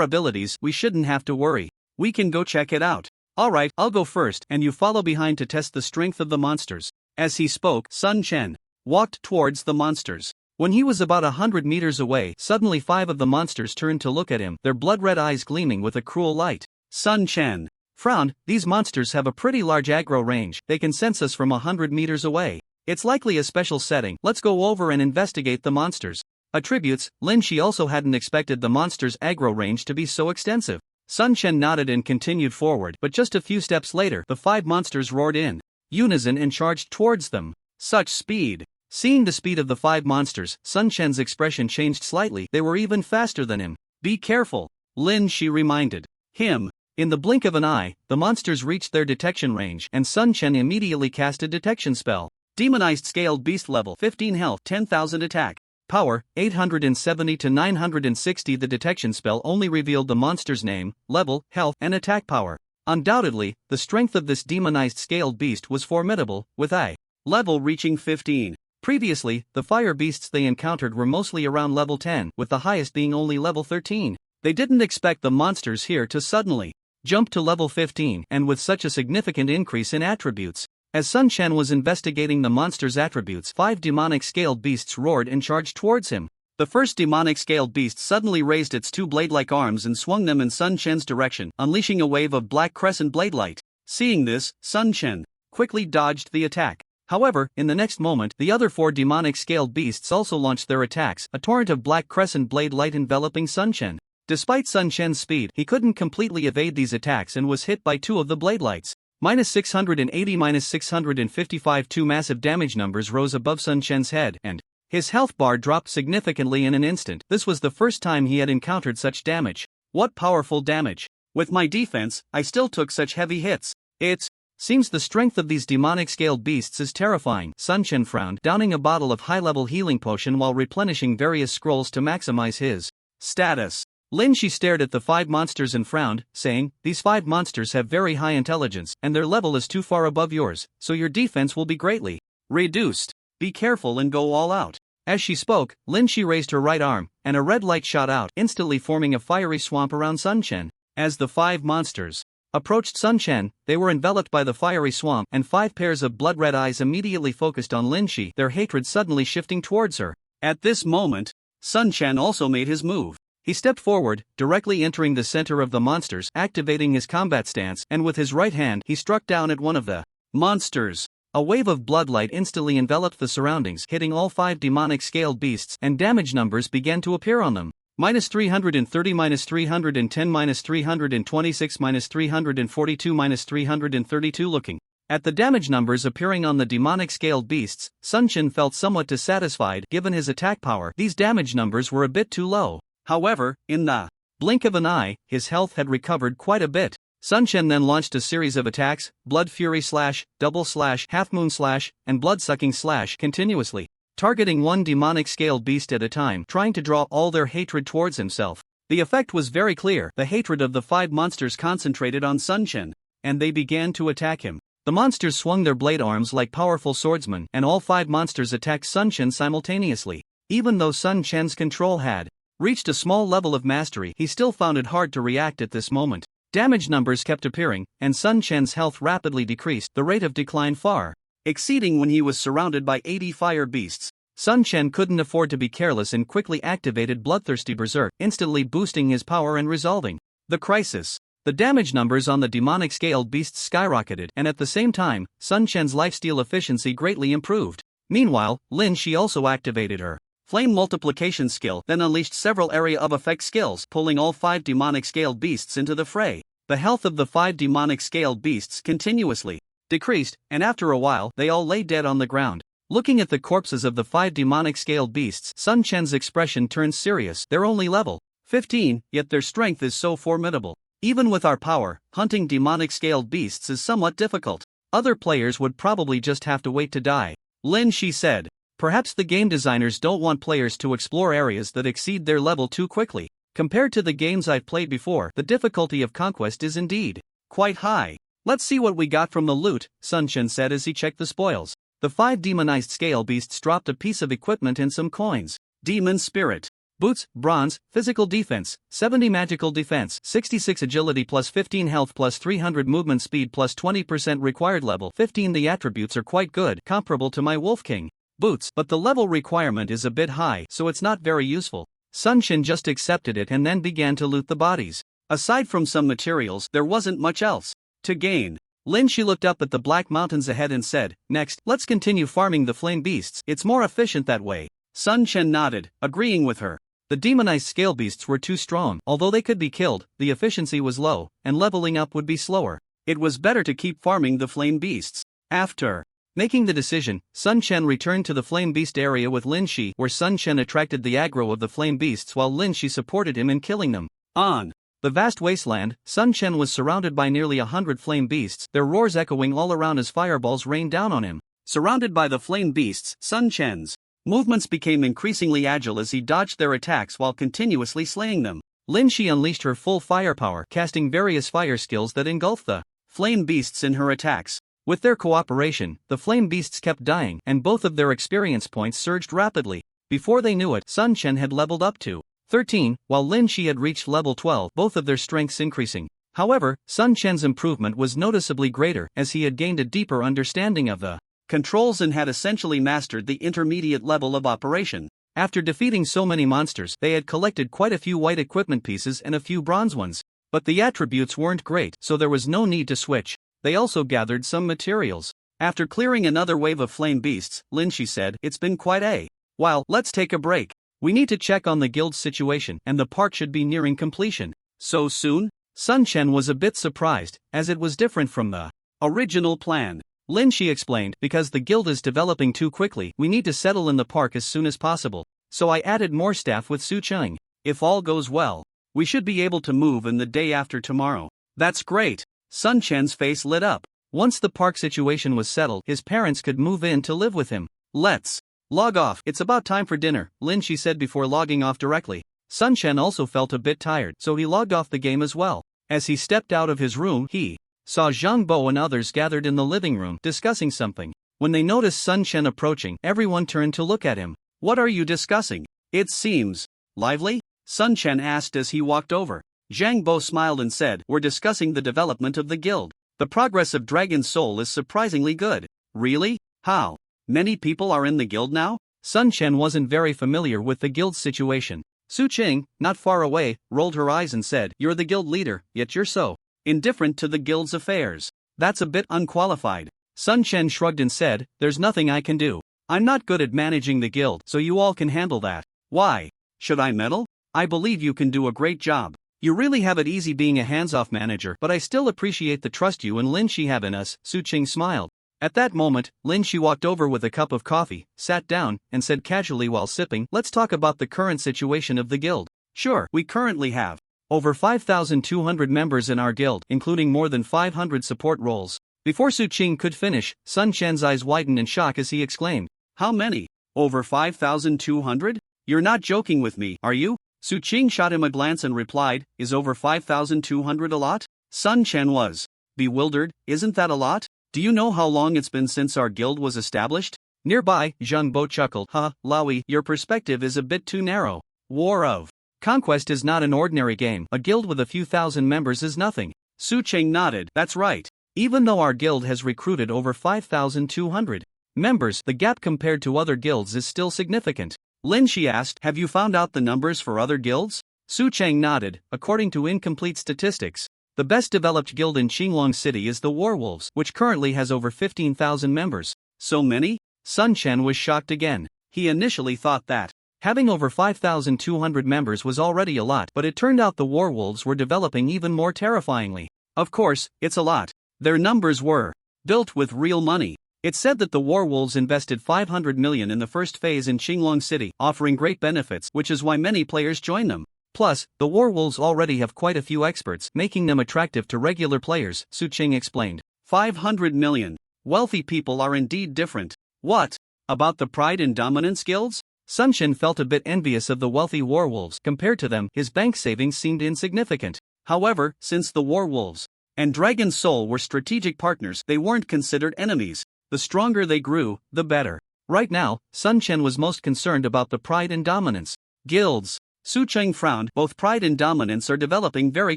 S1: abilities, we shouldn't have to worry. We can go check it out. Alright, I'll go first, and you follow behind to test the strength of the monsters. As he spoke, Sun Chen walked towards the monsters. When he was about 100 meters away, suddenly 5 of the monsters turned to look at him, their blood-red eyes gleaming with a cruel light. Sun Chen frowned. These monsters have a pretty large aggro range. They can sense us from 100 meters away. It's likely a special setting. Let's go over and investigate the monsters. Attributes. Lin Shi also hadn't expected the monsters' aggro range to be so extensive. Sun Chen nodded and continued forward, but just a few steps later, the 5 monsters roared in unison and charged towards them. Such speed! Seeing the speed of the 5 monsters, Sun Chen's expression changed slightly. They were even faster than him. Be careful, Lin Shi reminded him. In the blink of an eye, the monsters reached their detection range, and Sun Chen immediately cast a detection spell. Demonized Scaled Beast level 15 health, 10,000 attack. Power, 870 to 960. The detection spell only revealed the monster's name, level, health, and attack power. Undoubtedly, the strength of this demonized scaled beast was formidable, with a level reaching 15. Previously, the fire beasts they encountered were mostly around level 10, with the highest being only level 13. They didn't expect the monsters here to suddenly jump to level 15, and with such a significant increase in attributes. As Sun Chen was investigating the monster's attributes, 5 demonic scaled beasts roared and charged towards him. The first demonic scaled beast suddenly raised its 2 blade-like arms and swung them in Sun Chen's direction, unleashing a wave of black crescent blade light. Seeing this, Sun Chen quickly dodged the attack. However, in the next moment, the other 4 demonic scaled beasts also launched their attacks, a torrent of black crescent blade light enveloping Sun Chen. Despite Sun Chen's speed, he couldn't completely evade these attacks and was hit by 2 of the blade lights. -680, -655. 2 massive damage numbers rose above Sun Chen's head, and his health bar dropped significantly in an instant. This was the first time he had encountered such damage. What powerful damage! With my defense, I still took such heavy hits. It's Seems the strength of these demonic-scaled beasts is terrifying. Sun Chen frowned, downing a bottle of high-level healing potion while replenishing various scrolls to maximize his status. Lin Shi stared at the 5 monsters and frowned, saying, "These 5 monsters have very high intelligence, and their level is too far above yours, so your defense will be greatly reduced. Be careful and go all out." As she spoke, Lin Shi raised her right arm, and a red light shot out, instantly forming a fiery swamp around Sun Chen. As the 5 monsters approached Sun Chen, they were enveloped by the fiery swamp, and 5 pairs of blood-red eyes immediately focused on Lin Shi, their hatred suddenly shifting towards her. At this moment, Sun Chen also made his move. He stepped forward, directly entering the center of the monsters, activating his combat stance, and with his right hand he struck down at one of the monsters. A wave of bloodlight instantly enveloped the surroundings, hitting all 5 demonic-scaled beasts, and damage numbers began to appear on them. -330, -310, -326, -342, -332. Looking at the damage numbers appearing on the demonic-scaled beasts, Sun Chen felt somewhat dissatisfied. Given his attack power, these damage numbers were a bit too low. However, in the blink of an eye, his health had recovered quite a bit. Sun Chen then launched a series of attacks: Blood Fury Slash, Double Slash, Half Moon Slash, and Blood Sucking Slash, continuously targeting one demonic-scaled beast at a time, trying to draw all their hatred towards himself. The effect was very clear. The hatred of the 5 monsters concentrated on Sun Chen, and they began to attack him. The monsters swung their blade arms like powerful swordsmen, and all 5 monsters attacked Sun Chen simultaneously. Even though Sun Chen's control had reached a small level of mastery, he still found it hard to react at this moment. Damage numbers kept appearing, and Sun Chen's health rapidly decreased, the rate of decline far exceeding when he was surrounded by 80 fire beasts. Sun Chen couldn't afford to be careless and quickly activated Bloodthirsty Berserk, instantly boosting his power and resolving the crisis. The damage numbers on the demonic-scaled beasts skyrocketed, and at the same time, Sun Chen's lifesteal efficiency greatly improved. Meanwhile, Lin Shi also activated her Flame Multiplication skill, then unleashed several area of effect skills, pulling all 5 demonic-scaled beasts into the fray. The health of the 5 demonic-scaled beasts continuously decreased, and after a while, they all lay dead on the ground. Looking at the corpses of the 5 demonic-scaled beasts, Sun Chen's expression turned serious. They're only level 15, yet their strength is so formidable. Even with our power, hunting demonic-scaled beasts is somewhat difficult. Other players would probably just have to wait to die. Lin Shi said. Perhaps the game designers don't want players to explore areas that exceed their level too quickly. Compared to the games I've played before, the difficulty of conquest is indeed quite high. Let's see what we got from the loot, Sun Chen said as he checked the spoils. The 5 demonized scale beasts dropped a piece of equipment and some coins. Demon Spirit. Boots, Bronze, Physical Defense, 70 Magical Defense, 66 Agility plus 15 Health plus 300 Movement Speed plus 20% required level 15. The attributes are quite good, comparable to my Wolf King boots, but the level requirement is a bit high, so it's not very useful. Sun Chen just accepted it and then began to loot the bodies. Aside from some materials, there wasn't much else to gain. Lin Shi looked up at the black mountains ahead and said, "Next, let's continue farming the flame beasts. It's more efficient that way." Sun Chen nodded, agreeing with her. The demonized scale beasts were too strong. Although they could be killed, the efficiency was low, and leveling up would be slower. It was better to keep farming the flame beasts. After making the decision, Sun Chen returned to the flame beast area with Lin Shi, where Sun Chen attracted the aggro of the flame beasts while Lin Shi supported him in killing them. On the vast wasteland, Sun Chen was surrounded by nearly 100 flame beasts, their roars echoing all around as fireballs rained down on him. Surrounded by the flame beasts, Sun Chen's movements became increasingly agile as he dodged their attacks while continuously slaying them. Lin Shi unleashed her full firepower, casting various fire skills that engulfed the flame beasts in her attacks. With their cooperation, the flame beasts kept dying, and both of their experience points surged rapidly. Before they knew it, Sun Chen had leveled up to 13, while Lin Shi had reached level 12, both of their strengths increasing. However, Sun Chen's improvement was noticeably greater, as he had gained a deeper understanding of the controls and had essentially mastered the intermediate level of operation. After defeating so many monsters, they had collected quite a few white equipment pieces and a few bronze ones. But the attributes weren't great, so there was no need to switch. They also gathered some materials. After clearing another wave of flame beasts, Lin Shi said, "It's been quite a while, let's take a break. We need to check on the guild's situation, and the park should be nearing completion." So soon? Sun Chen was a bit surprised, as it was different from the original plan. Lin Shi explained, "Because the guild is developing too quickly, we need to settle in the park as soon as possible. So I added more staff with Su Cheng. If all goes well, we should be able to move in the day after tomorrow." "That's great." Sun Chen's face lit up. Once the park situation was settled, his parents could move in to live with him. Let's log off. It's about time for dinner, Lin Shi said before logging off directly. Sun Chen also felt a bit tired, so he logged off the game as well. As he stepped out of his room, he saw Zhang Bo and others gathered in the living room discussing something. When they noticed Sun Chen approaching, everyone turned to look at him. What are you discussing? It seems lively? Sun Chen asked as he walked over. Zhang Bo smiled and said, we're discussing the development of the guild. The progress of Dragon Soul is surprisingly good. Really? How? Many people are in the guild now? Sun Chen wasn't very familiar with the guild's situation. Su Qing, not far away, rolled her eyes and said, you're the guild leader, yet you're so indifferent to the guild's affairs. That's a bit unqualified. Sun Chen shrugged and said, there's nothing I can do. I'm not good at managing the guild, so you all can handle that. Why? Should I meddle? I believe you can do a great job. You really have it easy being a hands-off manager, but I still appreciate the trust you and Lin Shi have in us, Su Qing smiled. At that moment, Lin Shi walked over with a cup of coffee, sat down, and said casually while sipping, let's talk about the current situation of the guild. Sure, we currently have over 5,200 members in our guild, including more than 500 support roles. Before Su Qing could finish, Sun Chen's eyes widened in shock as he exclaimed, how many? Over 5,200? You're not joking with me, are you? Su Qing shot him a glance and replied, is over 5,200 a lot? Sun Chen was bewildered, isn't that a lot? Do you know how long it's been since our guild was established? Nearby, Zhang Bo chuckled, Laoyi, your perspective is a bit too narrow. War of Conquest is not an ordinary game, a guild with a few thousand members is nothing. Su Qing nodded, that's right. Even though our guild has recruited over 5,200 members, the gap compared to other guilds is still significant. Lin Shi asked, have you found out the numbers for other guilds? Su Cheng nodded, according to incomplete statistics. The best developed guild in Qinglong City is the Warwolves, which currently has over 15,000 members. So many? Sun Chen was shocked again. He initially thought that having over 5,200 members was already a lot, but it turned out the Warwolves were developing even more terrifyingly. Of course, it's a lot. Their numbers were built with real money. It's said that the Warwolves invested 500 million in the first phase in Qinglong City, offering great benefits, which is why many players join them. Plus, the Warwolves already have quite a few experts, making them attractive to regular players, Su Qing explained. 500 million. Wealthy people are indeed different. What about the Pride and Dominance guilds? Sun Chen felt a bit envious of the wealthy Warwolves. Compared to them, his bank savings seemed insignificant. However, since the Warwolves and Dragon Soul were strategic partners, they weren't considered enemies. The stronger they grew, the better. Right now, Sun Chen was most concerned about the Pride and Dominance guilds. Su Cheng frowned, both Pride and Dominance are developing very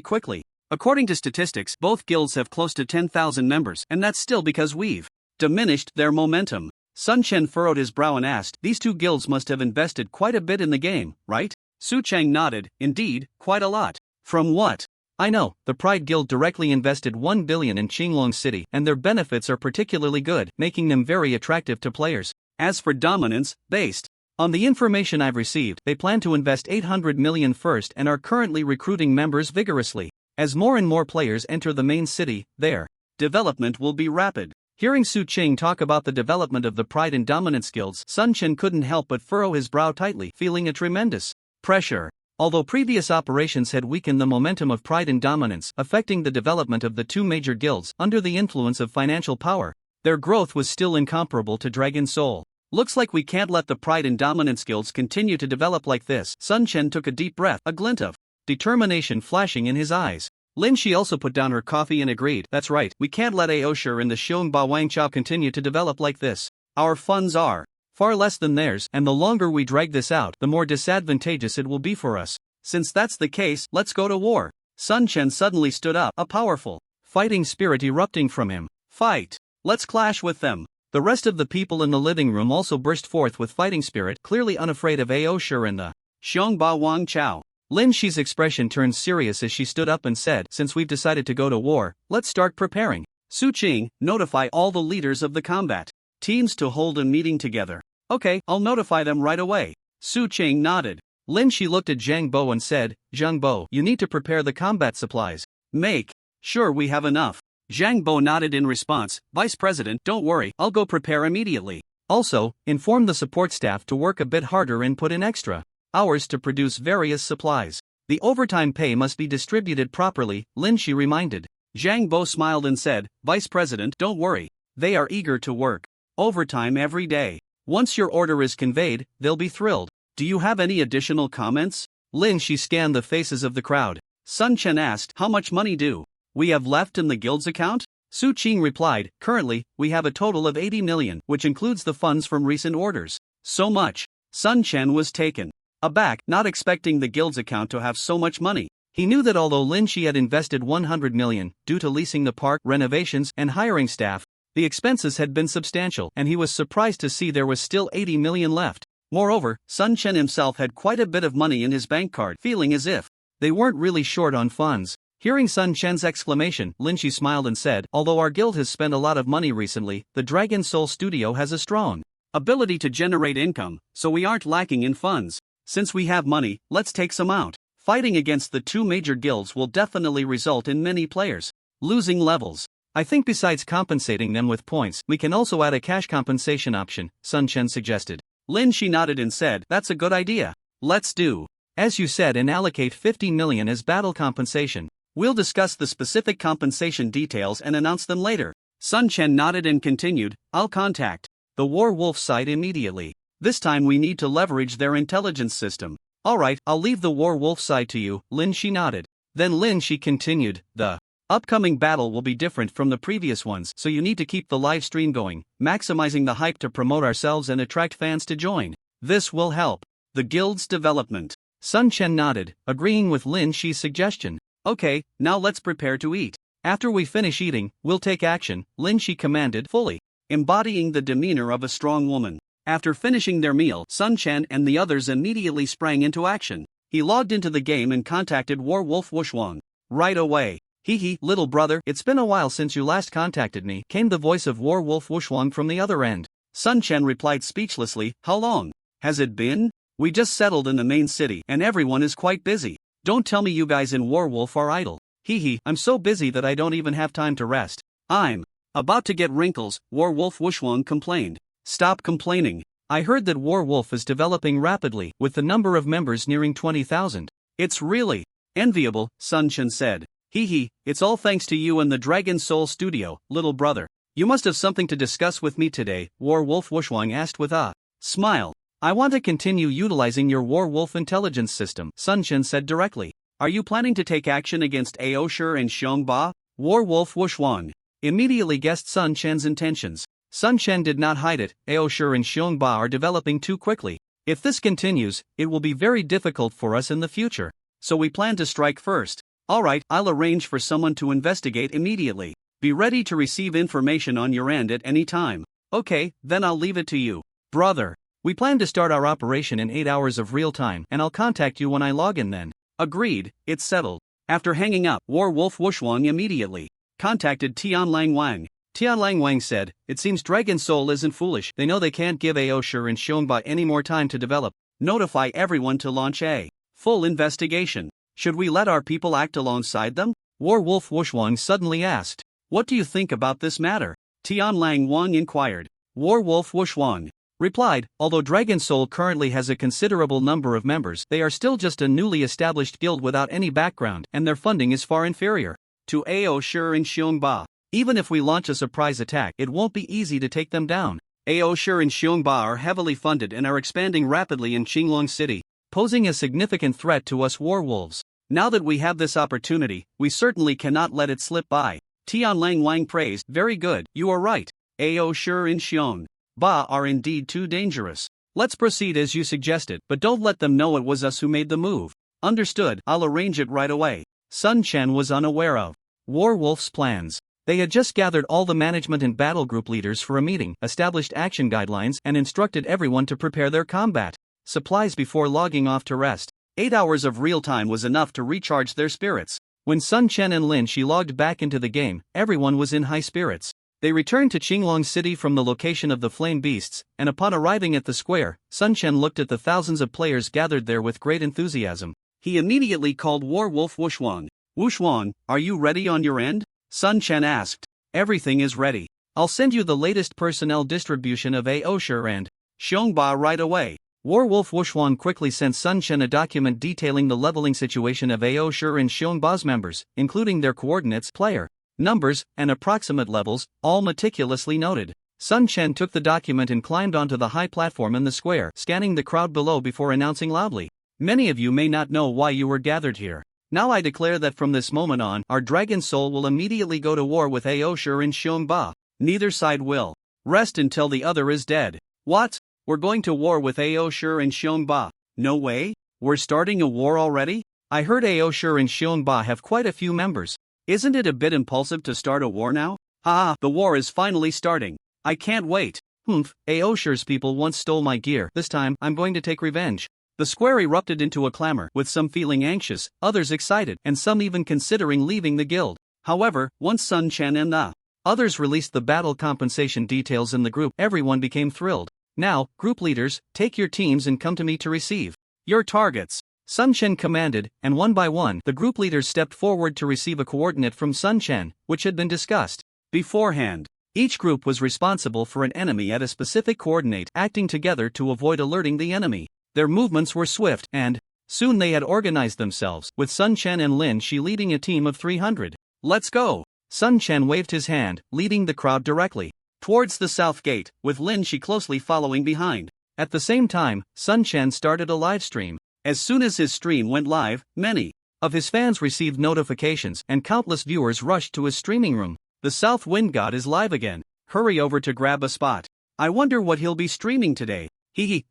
S1: quickly. According to statistics, both guilds have close to 10,000 members, and that's still because we've diminished their momentum. Sun Chen furrowed his brow and asked, these two guilds must have invested quite a bit in the game, right? Su Cheng nodded, indeed, quite a lot. From what I know, the Pride Guild directly invested 1 billion in Qinglong City, and their benefits are particularly good, making them very attractive to players. As for Dominance, based on the information I've received, they plan to invest 800 million first and are currently recruiting members vigorously. As more and more players enter the main city, their development will be rapid. Hearing Su Qing talk about the development of the Pride and Dominance guilds, Sun Chen couldn't help but furrow his brow tightly, feeling a tremendous pressure. Although previous operations had weakened the momentum of Pride and Dominance, affecting the development of the two major guilds, under the influence of financial power, their growth was still incomparable to Dragon Soul. Looks like we can't let the Pride and Dominance guilds continue to develop like this. Sun Chen took a deep breath, a glint of determination flashing in his eyes. Lin Shi also put down her coffee and agreed, that's right, we can't let Aosher and the Xiongba Wangchao continue to develop like this. Our funds are far less than theirs, and the longer we drag this out, the more disadvantageous it will be for us. Since that's the case, let's go to war. Sun Chen suddenly stood up, a powerful fighting spirit erupting from him. Fight! Let's clash with them. The rest of the people in the living room also burst forth with fighting spirit, clearly unafraid of Aosher and the Xiongba Wangchao. Lin Shi's expression turned serious as she stood up and said, since we've decided to go to war, let's start preparing. Su Qing, notify all the leaders of the combat teams to hold a meeting together. Okay, I'll notify them right away. Su Qing nodded. Lin Shi looked at Zhang Bo and said, Zhang Bo, you need to prepare the combat supplies. Make sure we have enough. Zhang Bo nodded in response, Vice President, don't worry, I'll go prepare immediately. Also, inform the support staff to work a bit harder and put in extra hours to produce various supplies. The overtime pay must be distributed properly, Lin Shi reminded.
S2: Zhang Bo smiled and said, Vice President, don't worry. They are eager to work overtime every day. Once your order is conveyed, they'll be thrilled. Do you have any additional comments? Lin Shi scanned the faces of the crowd. Sun Chen asked, how much money do we have left in the guild's account? Su Qing replied, currently, we have a total of 80 million, which includes the funds from recent orders. So much. Sun Chen was taken aback, not expecting the guild's account to have so much money. He knew that although Lin Shi had invested 100 million, due to leasing the park, renovations, and hiring staff, the expenses had been substantial, and he was surprised to see there was still 80 million left. Moreover, Sun Chen himself had quite a bit of money in his bank card, feeling as if they weren't really short on funds. Hearing Sun Chen's exclamation, Lin Shi smiled and said, although our guild has spent a lot of money recently, the Dragon Soul Studio has a strong ability to generate income, so we aren't lacking in funds. Since we have money, let's take some out. Fighting against the two major guilds will definitely result in many players losing levels. I think besides compensating them with points, we can also add a cash compensation option, Sun Chen suggested. Lin Shi nodded and said, that's a good idea. Let's do as you said and allocate 50 million as battle compensation. We'll discuss the specific compensation details and announce them later. Sun Chen nodded and continued, I'll contact the War Wolf side immediately. This time we need to leverage their intelligence system. Alright, I'll leave the War Wolf side to you, Lin Shi nodded. Then Lin Shi continued, the upcoming battle will be different from the previous ones, so you need to keep the live stream going, maximizing the hype to promote ourselves and attract fans to join. This will help the guild's development. Sun Chen nodded, agreeing with Lin Shi's suggestion. Okay, now let's prepare to eat. After we finish eating, we'll take action, Lin Shi commanded, fully embodying the demeanor of a strong woman. After finishing their meal, Sun Chen and the others immediately sprang into action. He logged into the game and contacted War Wolf Wushwang right away. Hee, little brother, it's been a while since you last contacted me, came the voice of War Wolf Wushwang from the other end. Sun Chen replied speechlessly, how long has it been? We just settled in the main city and everyone is quite busy. Don't tell me you guys in War Wolf are idle. Hee, I'm so busy that I don't even have time to rest. I'm about to get wrinkles, War Wolf Wushwang complained. Stop complaining. I heard that War Wolf is developing rapidly, with the number of members nearing 20,000. It's really enviable, Sun Chen said. Hee, it's all thanks to you and the Dragon Soul Studio, little brother. You must have something to discuss with me today, War Wolf Wushwang asked with a smile. I want to continue utilizing your War Wolf intelligence system, Sun Chen said directly. Are you planning to take action against Aoshur and Xiongba? War Wolf Wushwang immediately guessed Sun Chen's intentions. Sun Chen did not hide it, Aoshur and Xiongba are developing too quickly. If this continues, it will be very difficult for us in the future. So we plan to strike first. Alright, I'll arrange for someone to investigate immediately. Be ready to receive information on your end at any time. Okay, then I'll leave it to you. Brother. We plan to start our operation in 8 hours of real time and I'll contact you when I log in then. Agreed, it's settled. After hanging up, War Wolf Wushwang immediately contacted Tianlang Wang. Tianlang Wang said, it seems Dragon Soul isn't foolish, they know they can't give Aoshur and Xiongba any more time to develop. Notify everyone to launch a full investigation. Should we let our people act alongside them? War Wolf Wushwang suddenly asked. What do you think about this matter? Tianlang Wang inquired. War Wolf Wushwang replied, although Dragon Soul currently has a considerable number of members, they are still just a newly established guild without any background, and their funding is far inferior to Aoshur and Xiongba. Even if we launch a surprise attack, it won't be easy to take them down. Aoshur and Xiongba are heavily funded and are expanding rapidly in Qinglong City, posing a significant threat to us warwolves. Now that we have this opportunity, we certainly cannot let it slip by. Tianlang Wang praised, very good, you are right. Aoshur and Xiongba are indeed too dangerous. Let's proceed as you suggested, but don't let them know it was us who made the move. Understood, I'll arrange it right away. Sun Chen was unaware of Warwolf's plans. They had just gathered all the management and battle group leaders for a meeting, established action guidelines, and instructed everyone to prepare their combat supplies before logging off to rest. 8 hours of real time was enough to recharge their spirits. When Sun Chen and Lin Shi logged back into the game, everyone was in high spirits. They returned to Qinglong City from the location of the Flame Beasts, and upon arriving at the square, Sun Chen looked at the thousands of players gathered there with great enthusiasm. He immediately called Warwolf Wushwang. Wushwang, are you ready on your end? Sun Chen asked. Everything is ready. I'll send you the latest personnel distribution of Aoshur and Xiongba right away. Warwolf Wushwang quickly sent Sun Chen a document detailing the leveling situation of Aoshur and Xiongba's members, including their coordinates, player
S1: numbers, and approximate levels, all meticulously noted. Sun Chen took the document and climbed onto the high platform in the square, scanning the crowd below before announcing loudly, "Many of you may not know why you were gathered here. Now I declare that from this moment on, our dragon soul will immediately go to war with Aoshur and Xiongba. Neither side will rest until the other is dead." "What? We're going to war with Aoshur and Xiongba? No way? We're starting a war already? I heard Aoshur and Xiongba have quite a few members. Isn't it a bit impulsive to start a war now? The war is finally starting. I can't wait. Aoshur's people once stole my gear. This time, I'm going to take revenge." The square erupted into a clamor, with some feeling anxious, others excited, and some even considering leaving the guild. However, once Sun Chen and the others released the battle compensation details in the group, everyone became thrilled. "Now, group leaders, take your teams and come to me to receive your targets," Sun Chen commanded, and one by one, the group leaders stepped forward to receive a coordinate from Sun Chen, which had been discussed beforehand. Each group was responsible for an enemy at a specific coordinate, acting together to avoid alerting the enemy. Their movements were swift, and soon they had organized themselves, with Sun Chen and Lin Shi leading a team of 300. "Let's go!" Sun Chen waved his hand, leading the crowd directly towards the south gate, with Lin Shi closely following behind. At the same time, Sun Chen started a live stream. As soon as his stream went live, many of his fans received notifications, and countless viewers rushed to his streaming room. "The South Wind God is live again. Hurry over to grab a spot. I wonder what he'll be streaming today.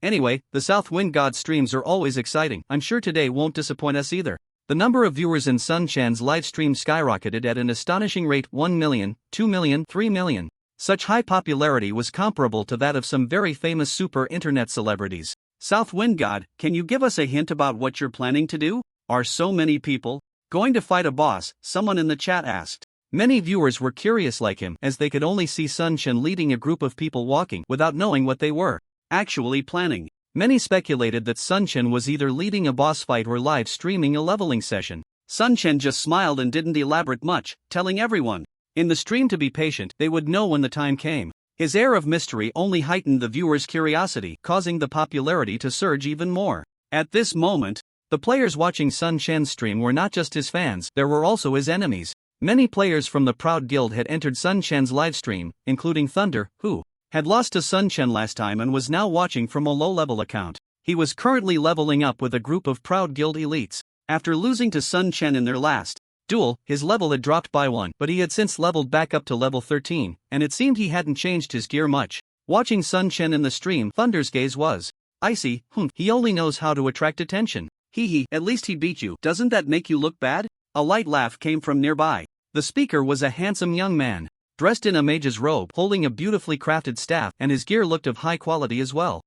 S1: Anyway, the South Wind God streams are always exciting. I'm sure today won't disappoint us either." The number of viewers in Sun Chan's live stream skyrocketed at an astonishing rate: 1 million, 2 million, 3 million. Such high popularity was comparable to that of some very famous super internet celebrities. "South Wind God, can you give us a hint about what you're planning to do? Are so many people going to fight a boss?" someone in the chat asked. Many viewers were curious like him, as they could only see Sun Chen leading a group of people walking without knowing what they were actually planning. Many speculated that Sun Chen was either leading a boss fight or live streaming a leveling session. Sun Chen just smiled and didn't elaborate much, telling everyone in the stream to be patient, they would know when the time came. His air of mystery only heightened the viewers' curiosity, causing the popularity to surge even more. At this moment, the players watching Sun Chen's stream were not just his fans, there were also his enemies. Many players from the Proud Guild had entered Sun Chen's livestream, including Thunder, who had lost to Sun Chen last time and was now watching from a low-level account. He was currently leveling up with a group of Proud Guild elites. After losing to Sun Chen in their last duel, his level had dropped by 1, but he had since leveled back up to level 13, and it seemed he hadn't changed his gear much. Watching Sun Chen in the stream, Thunder's gaze was icy. He only knows how to attract attention. At least he beat you. Doesn't that make you look bad?" A light laugh came from nearby. The speaker was a handsome young man, dressed in a mage's robe, holding a beautifully crafted staff, and his gear looked of high quality as well.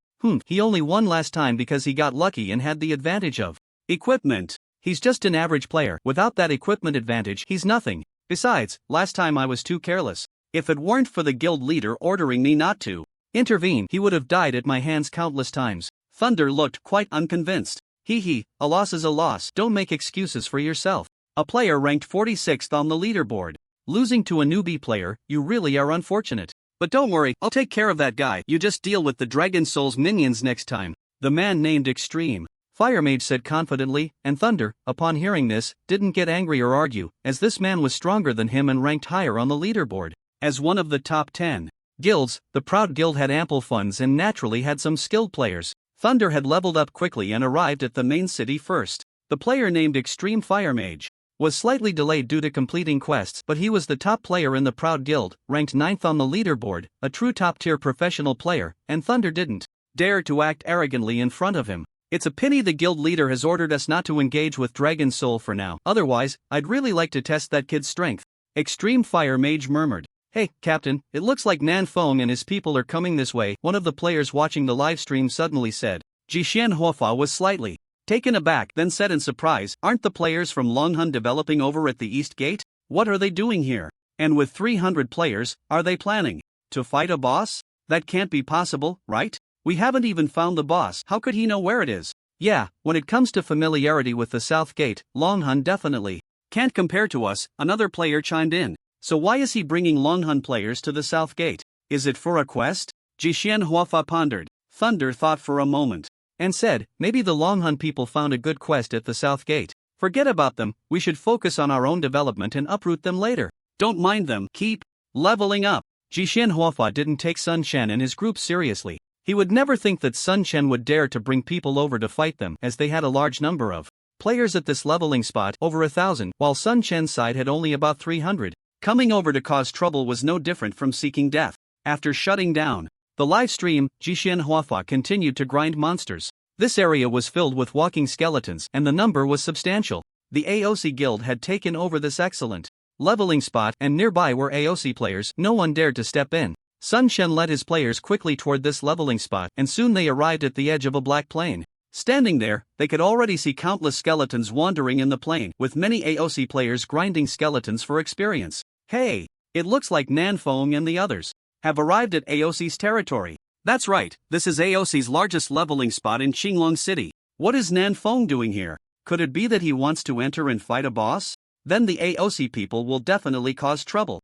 S1: He only won last time because he got lucky and had the advantage of equipment. He's just an average player. Without that equipment advantage, he's nothing. Besides, last time I was too careless. If it weren't for the guild leader ordering me not to intervene, he would have died at my hands countless times. Thunder looked quite unconvinced. A loss is a loss. Don't make excuses for yourself. A player ranked 46th on the leaderboard. Losing to a newbie player, you really are unfortunate. But don't worry, I'll take care of that guy. You just deal with the Dragon Soul's minions next time. The man named Extreme Fire Mage said confidently, and Thunder, upon hearing this, didn't get angry or argue, as this man was stronger than him and ranked higher on the leaderboard. As one of the top 10 guilds, the Proud Guild had ample funds and naturally had some skilled players. Thunder had leveled up quickly and arrived at the main city first. The player named Extreme Fire Mage was slightly delayed due to completing quests, but he was the top player in the Proud Guild, ranked 9th on the leaderboard, a true top-tier professional player, and Thunder didn't dare to act arrogantly in front of him. It's a pity the guild leader has ordered us not to engage with Dragon Soul for now, otherwise, I'd really like to test that kid's strength. Extreme Fire Mage murmured. Hey, Captain, it looks like Nan Feng and his people are coming this way, one of the players watching the livestream suddenly said. Jishan Huofa was slightly taken aback, then said in surprise, aren't the players from Longhun developing over at the East Gate? What are they doing here? And with 300 players, are they planning to fight a boss? That can't be possible, right? We haven't even found the boss. How could he know where it is? Yeah, when it comes to familiarity with the South Gate, Longhun definitely can't compare to us, another player chimed in. So why is he bringing Longhun players to the South Gate? Is it for a quest? Jishan Huofa pondered. Thunder thought for a moment and said, maybe the Longhun people found a good quest at the South Gate. Forget about them, we should focus on our own development and uproot them later.
S2: Don't mind them, keep leveling up.
S1: Jishin Huofa didn't take Sun Chen and his group seriously. He would never think that Sun Chen would dare to bring people over to fight them, as they had a large number of players at this leveling spot, over 1,000, while Sun Chen's side had only about 300. Coming over to cause trouble was no different from seeking death. After shutting down the live stream, Jishin Huofa continued to grind monsters. This area was filled with walking skeletons, and the number was substantial. The AOC guild had taken over this excellent leveling spot, and nearby were AOC players. No one dared to step in. Sun Chen led his players quickly toward this leveling spot, and soon they arrived at the edge of a black plain. Standing there, they could already see countless skeletons wandering in the plain, with many AOC players grinding skeletons for experience. Hey, it looks like Nanfeng and the others have arrived at AOC's territory. That's right, this is AOC's largest leveling spot in Qinglong City. What is Nanfeng doing here? Could it be that he wants to enter and fight a boss? Then the AOC people will definitely cause trouble.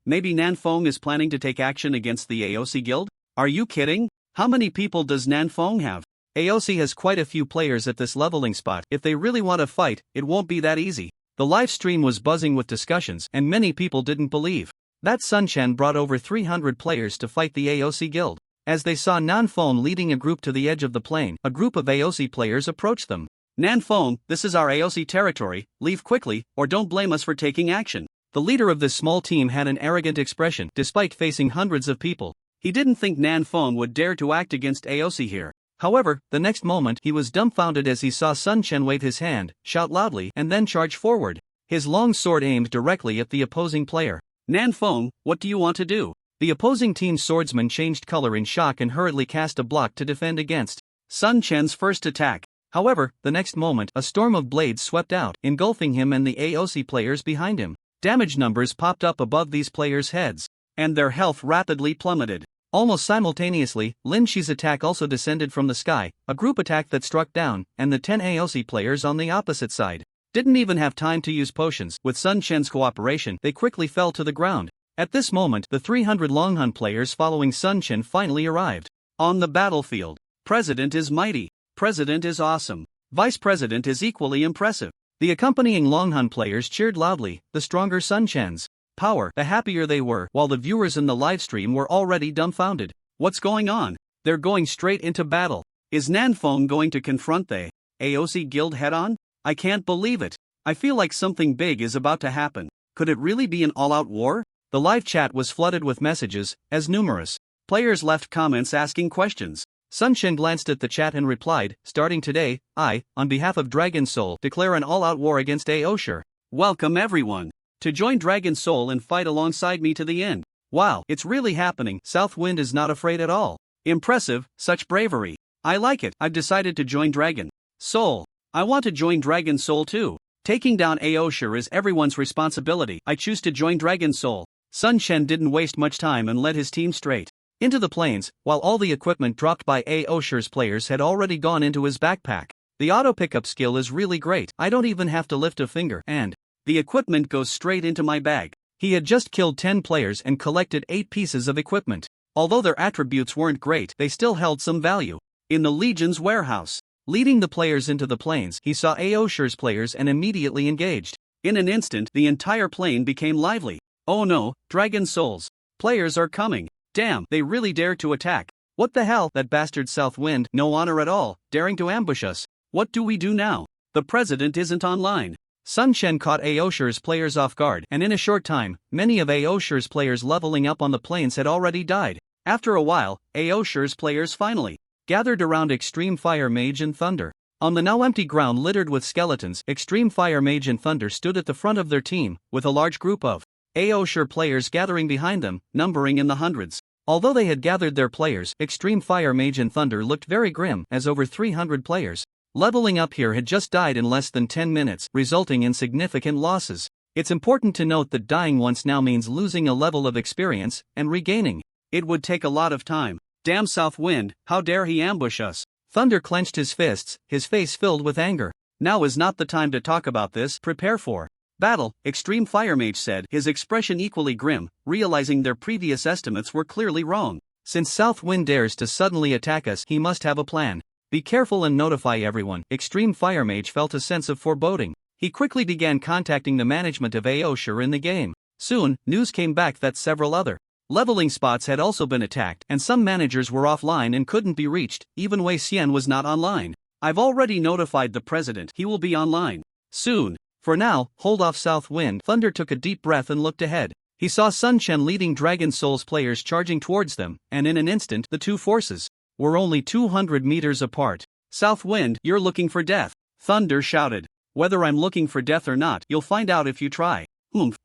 S1: Maybe Nanfeng is planning to take action against the AOC guild? Are you kidding? How many people does Nanfeng have? AOC has quite a few players at this leveling spot. If they really want to fight, it won't be that easy. The live stream was buzzing with discussions, and many people didn't believe that Sun Chen brought over 300 players to fight the AOC guild. As they saw Nanfeng leading a group to the edge of the plain, a group of AOC players approached them. Nanfeng, this is our AOC territory, leave quickly, or don't blame us for taking action. The leader of this small team had an arrogant expression, despite facing hundreds of people. He didn't think Nanfeng would dare to act against AOC here. However, the next moment he was dumbfounded as he saw Sun Chen wave his hand, shout loudly, and then charge forward. His long sword aimed directly at the opposing player. Nanfeng, what do you want to do? The opposing team's swordsman changed color in shock and hurriedly cast a block to defend against Sun Chen's first attack. However, the next moment, a storm of blades swept out, engulfing him and the AOC players behind him. Damage numbers popped up above these players' heads, and their health rapidly plummeted. Almost simultaneously, Lin Shi's attack also descended from the sky, a group attack that struck down, and the 10 AOC players on the opposite side didn't even have time to use potions. With Sun Chen's cooperation, they quickly fell to the ground. At this moment, the 300 Longhun players following Sun Chen finally arrived. On the battlefield, President is mighty. President is awesome. Vice President is equally impressive. The accompanying Longhun players cheered loudly. The stronger Sun Chen's power, the happier they were, while the viewers in the livestream were already dumbfounded. What's going on? They're going straight into battle. Is Nanfeng going to confront the AOC guild head-on? I can't believe it. I feel like something big is about to happen. Could it really be an all-out war? The live chat was flooded with messages, as numerous players left comments asking questions. Sun Chen glanced at the chat and replied, starting today, I, on behalf of Dragon Soul, declare an all-out war against AOC. Welcome everyone to join Dragon Soul and fight alongside me to the end. Wow, it's really happening. Southwind is not afraid at all. Impressive, such bravery. I like it. I've decided to join Dragon Soul. I want to join Dragon Soul too. Taking down AOC is everyone's responsibility. I choose to join Dragon Soul. Sun Chen didn't waste much time and led his team straight into the plains, while all the equipment dropped by AOC's players had already gone into his backpack. The auto pickup skill is really great. I don't even have to lift a finger, and the equipment goes straight into my bag. He had just killed 10 players and collected 8 pieces of equipment. Although their attributes weren't great, they still held some value. In the Legion's warehouse, leading the players into the plains, he saw AOC's players and immediately engaged. In an instant, the entire plain became lively. Oh no, Dragon Souls players are coming. Damn, they really dare to attack. What the hell, that bastard Southwind, no honor at all, daring to ambush us. What do we do now? The president isn't online. Sun Chen caught AOC's players off guard, and in a short time, many of AOC's players leveling up on the plains had already died. After a while, AOC's players finally gathered around Extreme Fire Mage and Thunder. On the now empty ground littered with skeletons, Extreme Fire Mage and Thunder stood at the front of their team, with a large group of AOC players gathering behind them, numbering in the hundreds. Although they had gathered their players, Extreme Fire Mage and Thunder looked very grim, as over 300 players leveling up here had just died in less than 10 minutes, resulting in significant losses. It's important to note that dying once now means losing a level of experience, and regaining it would take a lot of time. Damn Southwind, how dare he ambush us? Thunder clenched his fists, his face filled with anger. Now is not the time to talk about this, prepare for battle, Extreme Fire Mage said, his expression equally grim, realizing their previous estimates were clearly wrong. Since Southwind dares to suddenly attack us, he must have a plan. Be careful and notify everyone. Extreme Fire Mage felt a sense of foreboding. He quickly began contacting the management of AOC in the game.
S2: Soon, news came back that several other leveling spots had also been attacked, and some managers were offline and couldn't be reached. Even Wei Xian was not online. I've already notified the president, he will be online soon. For now, hold off South Wind. Thunder took a deep breath and looked ahead. He saw Sun Chen leading Dragon Souls players charging towards them, and in an instant, the two forces were only 200 meters apart. South Wind, you're looking for death. Thunder shouted. Whether I'm looking for death or not, you'll find out if you try.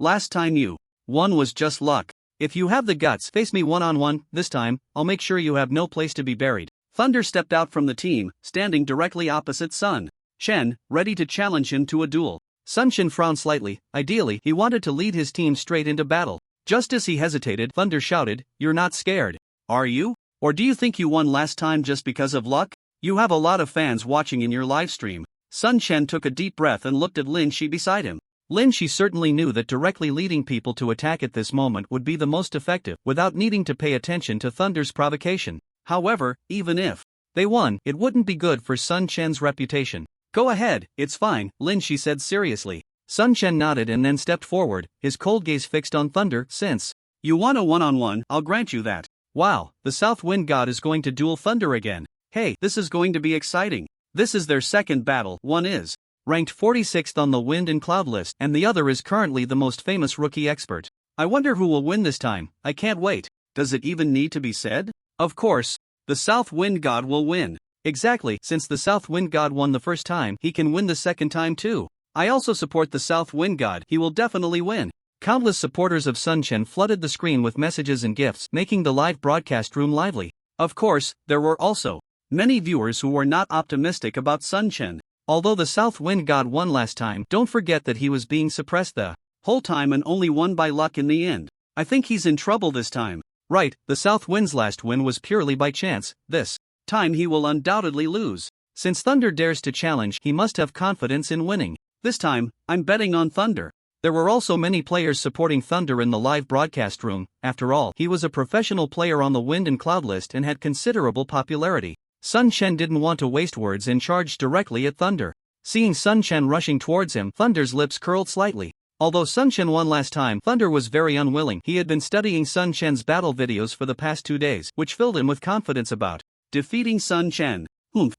S2: Last time you won was just luck. If you have the guts, face me one-on-one. This time, I'll make sure you have no place to be buried. Thunder stepped out from the team, standing directly opposite Sun Chen, ready to challenge him to a duel. Sun Chen frowned slightly. Ideally, he wanted to lead his team straight into battle. Just as he hesitated, Thunder shouted, "You're not scared, are you? Or do you think you won last time just because of luck? You have a lot of fans watching in your livestream." Sun Chen took a deep breath and looked at Lin Shi beside him. Lin Shi certainly knew that directly leading people to attack at this moment would be the most effective, without needing to pay attention to Thunder's provocation. However, even if they won, it wouldn't be good for Sun Chen's reputation. "Go ahead, it's fine," Lin Shi said seriously. Sun Chen nodded and then stepped forward, his cold gaze fixed on Thunder. "Since you want a one-on-one, I'll grant you that." Wow, the South Wind God is going to duel Thunder again. Hey, this is going to be exciting. This is their second battle. One is ranked 46th on the Wind and Cloud list, and the other is currently the most famous rookie expert. I wonder who will win this time. I can't wait. Does it even need to be said? Of course, the South Wind God will win. Exactly, since the South Wind God won the first time, he can win the second time too. I also support the South Wind God, he will definitely win. Countless supporters of Sun Chen flooded the screen with messages and gifts, making the live broadcast room lively. Of course, there were also many viewers who were not optimistic about Sun Chen. Although the South Wind God won last time, don't forget that he was being suppressed the whole time and only won by luck in the end. I think he's in trouble this time. Right, the South Wind's last win was purely by chance. This time he will undoubtedly lose. Since Thunder dares to challenge, he must have confidence in winning. This time, I'm betting on Thunder. There were also many players supporting Thunder in the live broadcast room. After all, he was a professional player on the Wind and Cloud list and had considerable popularity. Sun Chen didn't want to waste words and charged directly at Thunder. Seeing Sun Chen rushing towards him, Thunder's lips curled slightly. Although Sun Chen won last time, Thunder was very unwilling. He had been studying Sun Chen's battle videos for the past 2 days, which filled him with confidence about defeating Sun Chen.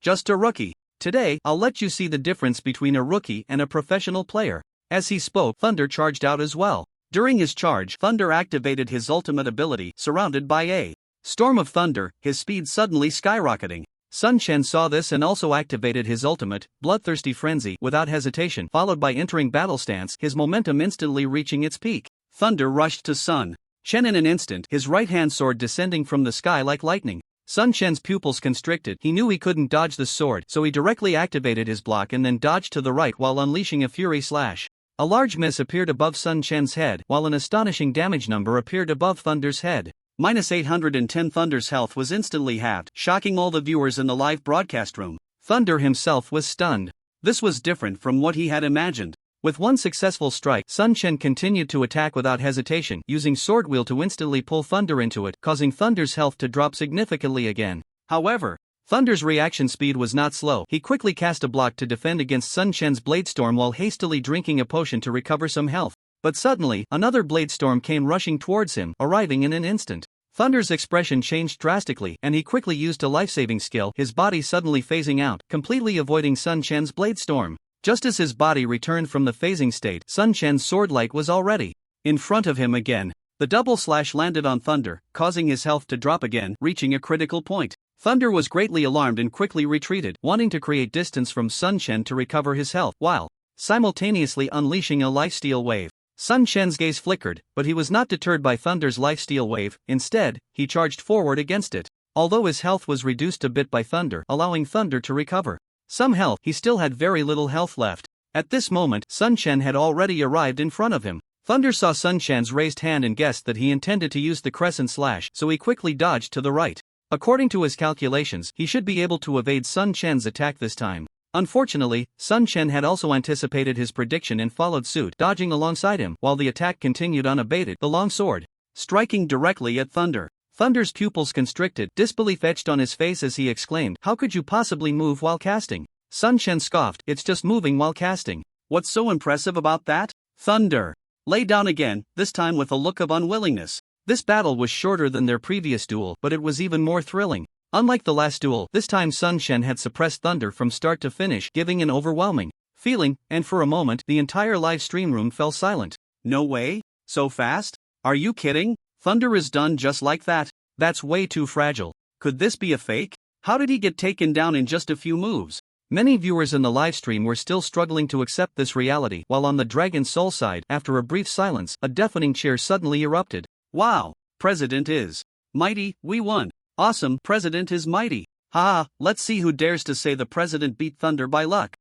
S2: Just a rookie. Today, I'll let you see the difference between a rookie and a professional player. As he spoke, Thunder charged out as well. During his charge, Thunder activated his ultimate ability, surrounded by a storm of thunder, his speed suddenly skyrocketing. Sun Chen saw this and also activated his ultimate, Bloodthirsty Frenzy, without hesitation, followed by entering battle stance, his momentum instantly reaching its peak. Thunder rushed to Sun Chen in an instant, his right-hand sword descending from the sky like lightning. Sun Chen's pupils constricted. He knew he couldn't dodge the sword, so he directly activated his block and then dodged to the right while unleashing a fury slash. A large miss appeared above Sun Chen's head, while an astonishing damage number appeared above Thunder's head. -810. Thunder's health was instantly halved, shocking all the viewers in the live broadcast room. Thunder himself was stunned. This was different from what he had imagined. With one successful strike, Sun Chen continued to attack without hesitation, using Sword Wheel to instantly pull Thunder into it, causing Thunder's health to drop significantly again. However, Thunder's reaction speed was not slow. He quickly cast a block to defend against Sun Chen's Blade Storm while hastily drinking a potion to recover some health. But suddenly, another Blade Storm came rushing towards him, arriving in an instant. Thunder's expression changed drastically, and he quickly used a life-saving skill, his body suddenly phasing out, completely avoiding Sun Chen's Blade Storm. Just as his body returned from the phasing state, Sun Chen's sword light was already in front of him again. The double slash landed on Thunder, causing his health to drop again, reaching a critical point. Thunder was greatly alarmed and quickly retreated, wanting to create distance from Sun Chen to recover his health, while simultaneously unleashing a lifesteal wave. Sun Chen's gaze flickered, but he was not deterred by Thunder's lifesteal wave. Instead, he charged forward against it. Although his health was reduced a bit by Thunder, allowing Thunder to recover some health, he still had very little health left. At this moment, Sun Chen had already arrived in front of him. Thunder saw Sun Chen's raised hand and guessed that he intended to use the crescent slash, so he quickly dodged to the right. According to his calculations, he should be able to evade Sun Chen's attack this time. Unfortunately, Sun Chen had also anticipated his prediction and followed suit, dodging alongside him, while the attack continued unabated, the long sword striking directly at Thunder. Thunder's pupils constricted, disbelief etched on his face as he exclaimed, "How could you possibly move while casting?" Sun Chen scoffed, "It's just moving while casting. What's so impressive about that?" Thunder lay down again, this time with a look of unwillingness. This battle was shorter than their previous duel, but it was even more thrilling. Unlike the last duel, this time Sun Shen had suppressed thunder from start to finish, giving an overwhelming feeling, and for a moment, the entire live stream room fell silent. No way? So fast? Are you kidding? Thunder is done just like that? That's way too fragile. Could this be a fake? How did he get taken down in just a few moves? Many viewers in the livestream were still struggling to accept this reality, while on the Dragon Soul side, after a brief silence, a deafening cheer suddenly erupted. Wow! President is mighty, we won. Awesome, President is mighty. Haha, let's see who dares to say the President beat Thunder by luck.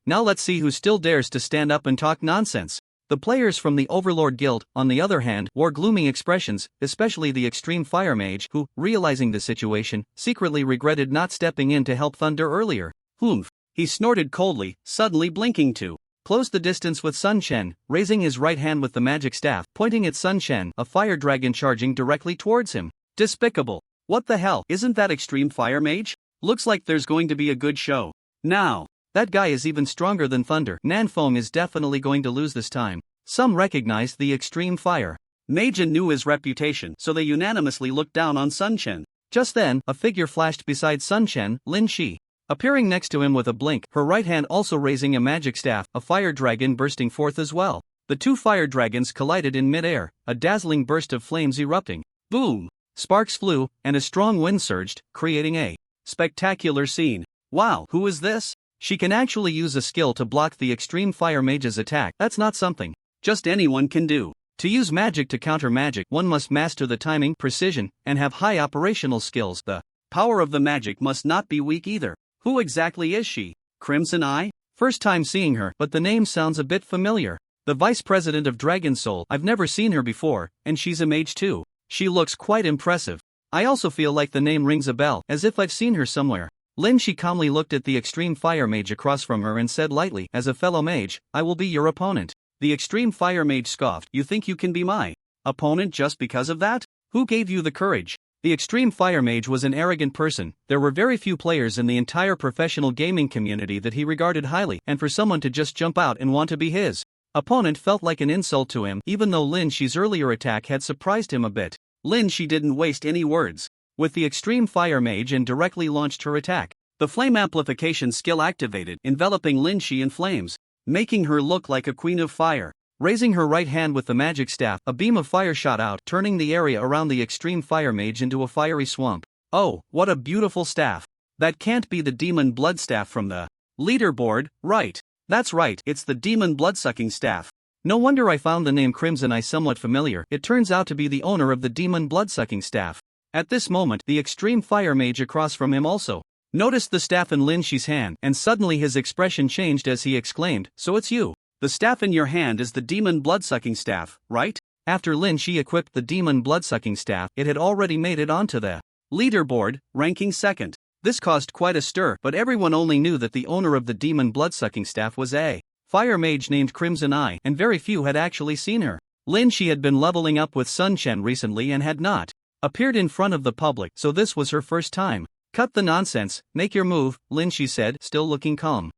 S2: Now let's see who still dares to stand up and talk nonsense. The players from the Overlord Guild, on the other hand, wore gloomy expressions, especially the Extreme Fire Mage, who, realizing the situation, secretly regretted not stepping in to help Thunder earlier. He snorted coldly, suddenly blinking to close the distance with Sun Shen, raising his right hand with the magic staff, pointing at Sun Shen, a fire dragon charging directly towards him. Despicable. What the hell? Isn't that Extreme Fire Mage? Looks like there's going to be a good show. Now, that guy is even stronger than Thunder. Nanfeng is definitely going to lose this time. Some recognized the Extreme Fire Mage and knew his reputation, so they unanimously looked down on Sun Shen. Just then, a figure flashed beside Sun Shen, Lin Shi. Appearing next to him with a blink, her right hand also raising a magic staff, a fire dragon bursting forth as well. The two fire dragons collided in mid-air, a dazzling burst of flames erupting. Boom! Sparks flew, and a strong wind surged, creating a spectacular scene. Wow, who is this? She can actually use a skill to block the Extreme Fire Mage's attack. That's not something just anyone can do. To use magic to counter magic, one must master the timing, precision, and have high operational skills. The power of the magic must not be weak either. Who exactly is she? Crimson Eye? First time seeing her, but the name sounds a bit familiar. The Vice President of Dragon Soul. I've never seen her before, and she's a mage too. She looks quite impressive. I also feel like the name rings a bell, as if I've seen her somewhere. Lin Shi calmly looked at the Extreme Fire Mage across from her and said lightly, as a fellow mage, I will be your opponent. The Extreme Fire Mage scoffed, you think you can be my opponent just because of that? Who gave you the courage? The Extreme Fire Mage was an arrogant person. There were very few players in the entire professional gaming community that he regarded highly, and for someone to just jump out and want to be his opponent felt like an insult to him, even though Lin Shi's earlier attack had surprised him a bit. Lin Shi didn't waste any words with the Extreme Fire Mage and directly launched her attack. The flame amplification skill activated, enveloping Lin Shi in flames, making her look like a queen of fire. Raising her right hand with the magic staff, a beam of fire shot out, turning the area around the Extreme Fire Mage into a fiery swamp. Oh, what a beautiful staff. That can't be the Demon Blood Staff from the leaderboard, right? That's right, it's the Demon Blood-sucking staff. No wonder I found the name Crimson Eye somewhat familiar. It turns out to be the owner of the Demon Blood-sucking staff. At this moment, the Extreme Fire Mage across from him also noticed the staff in Lin Shi's hand, and suddenly his expression changed as he exclaimed, so it's you. The staff in your hand is the Demon Blood-sucking staff, right? After Lin Shi equipped the Demon Blood-sucking staff, it had already made it onto the leaderboard, ranking second. This caused quite a stir, but everyone only knew that the owner of the Demon Blood-sucking staff was a fire mage named Crimson Eye, and very few had actually seen her. Lin Shi had been leveling up with Sun Shen recently and had not appeared in front of the public, so this was her first time. Cut the nonsense, make your move, Lin Shi said, still looking calm.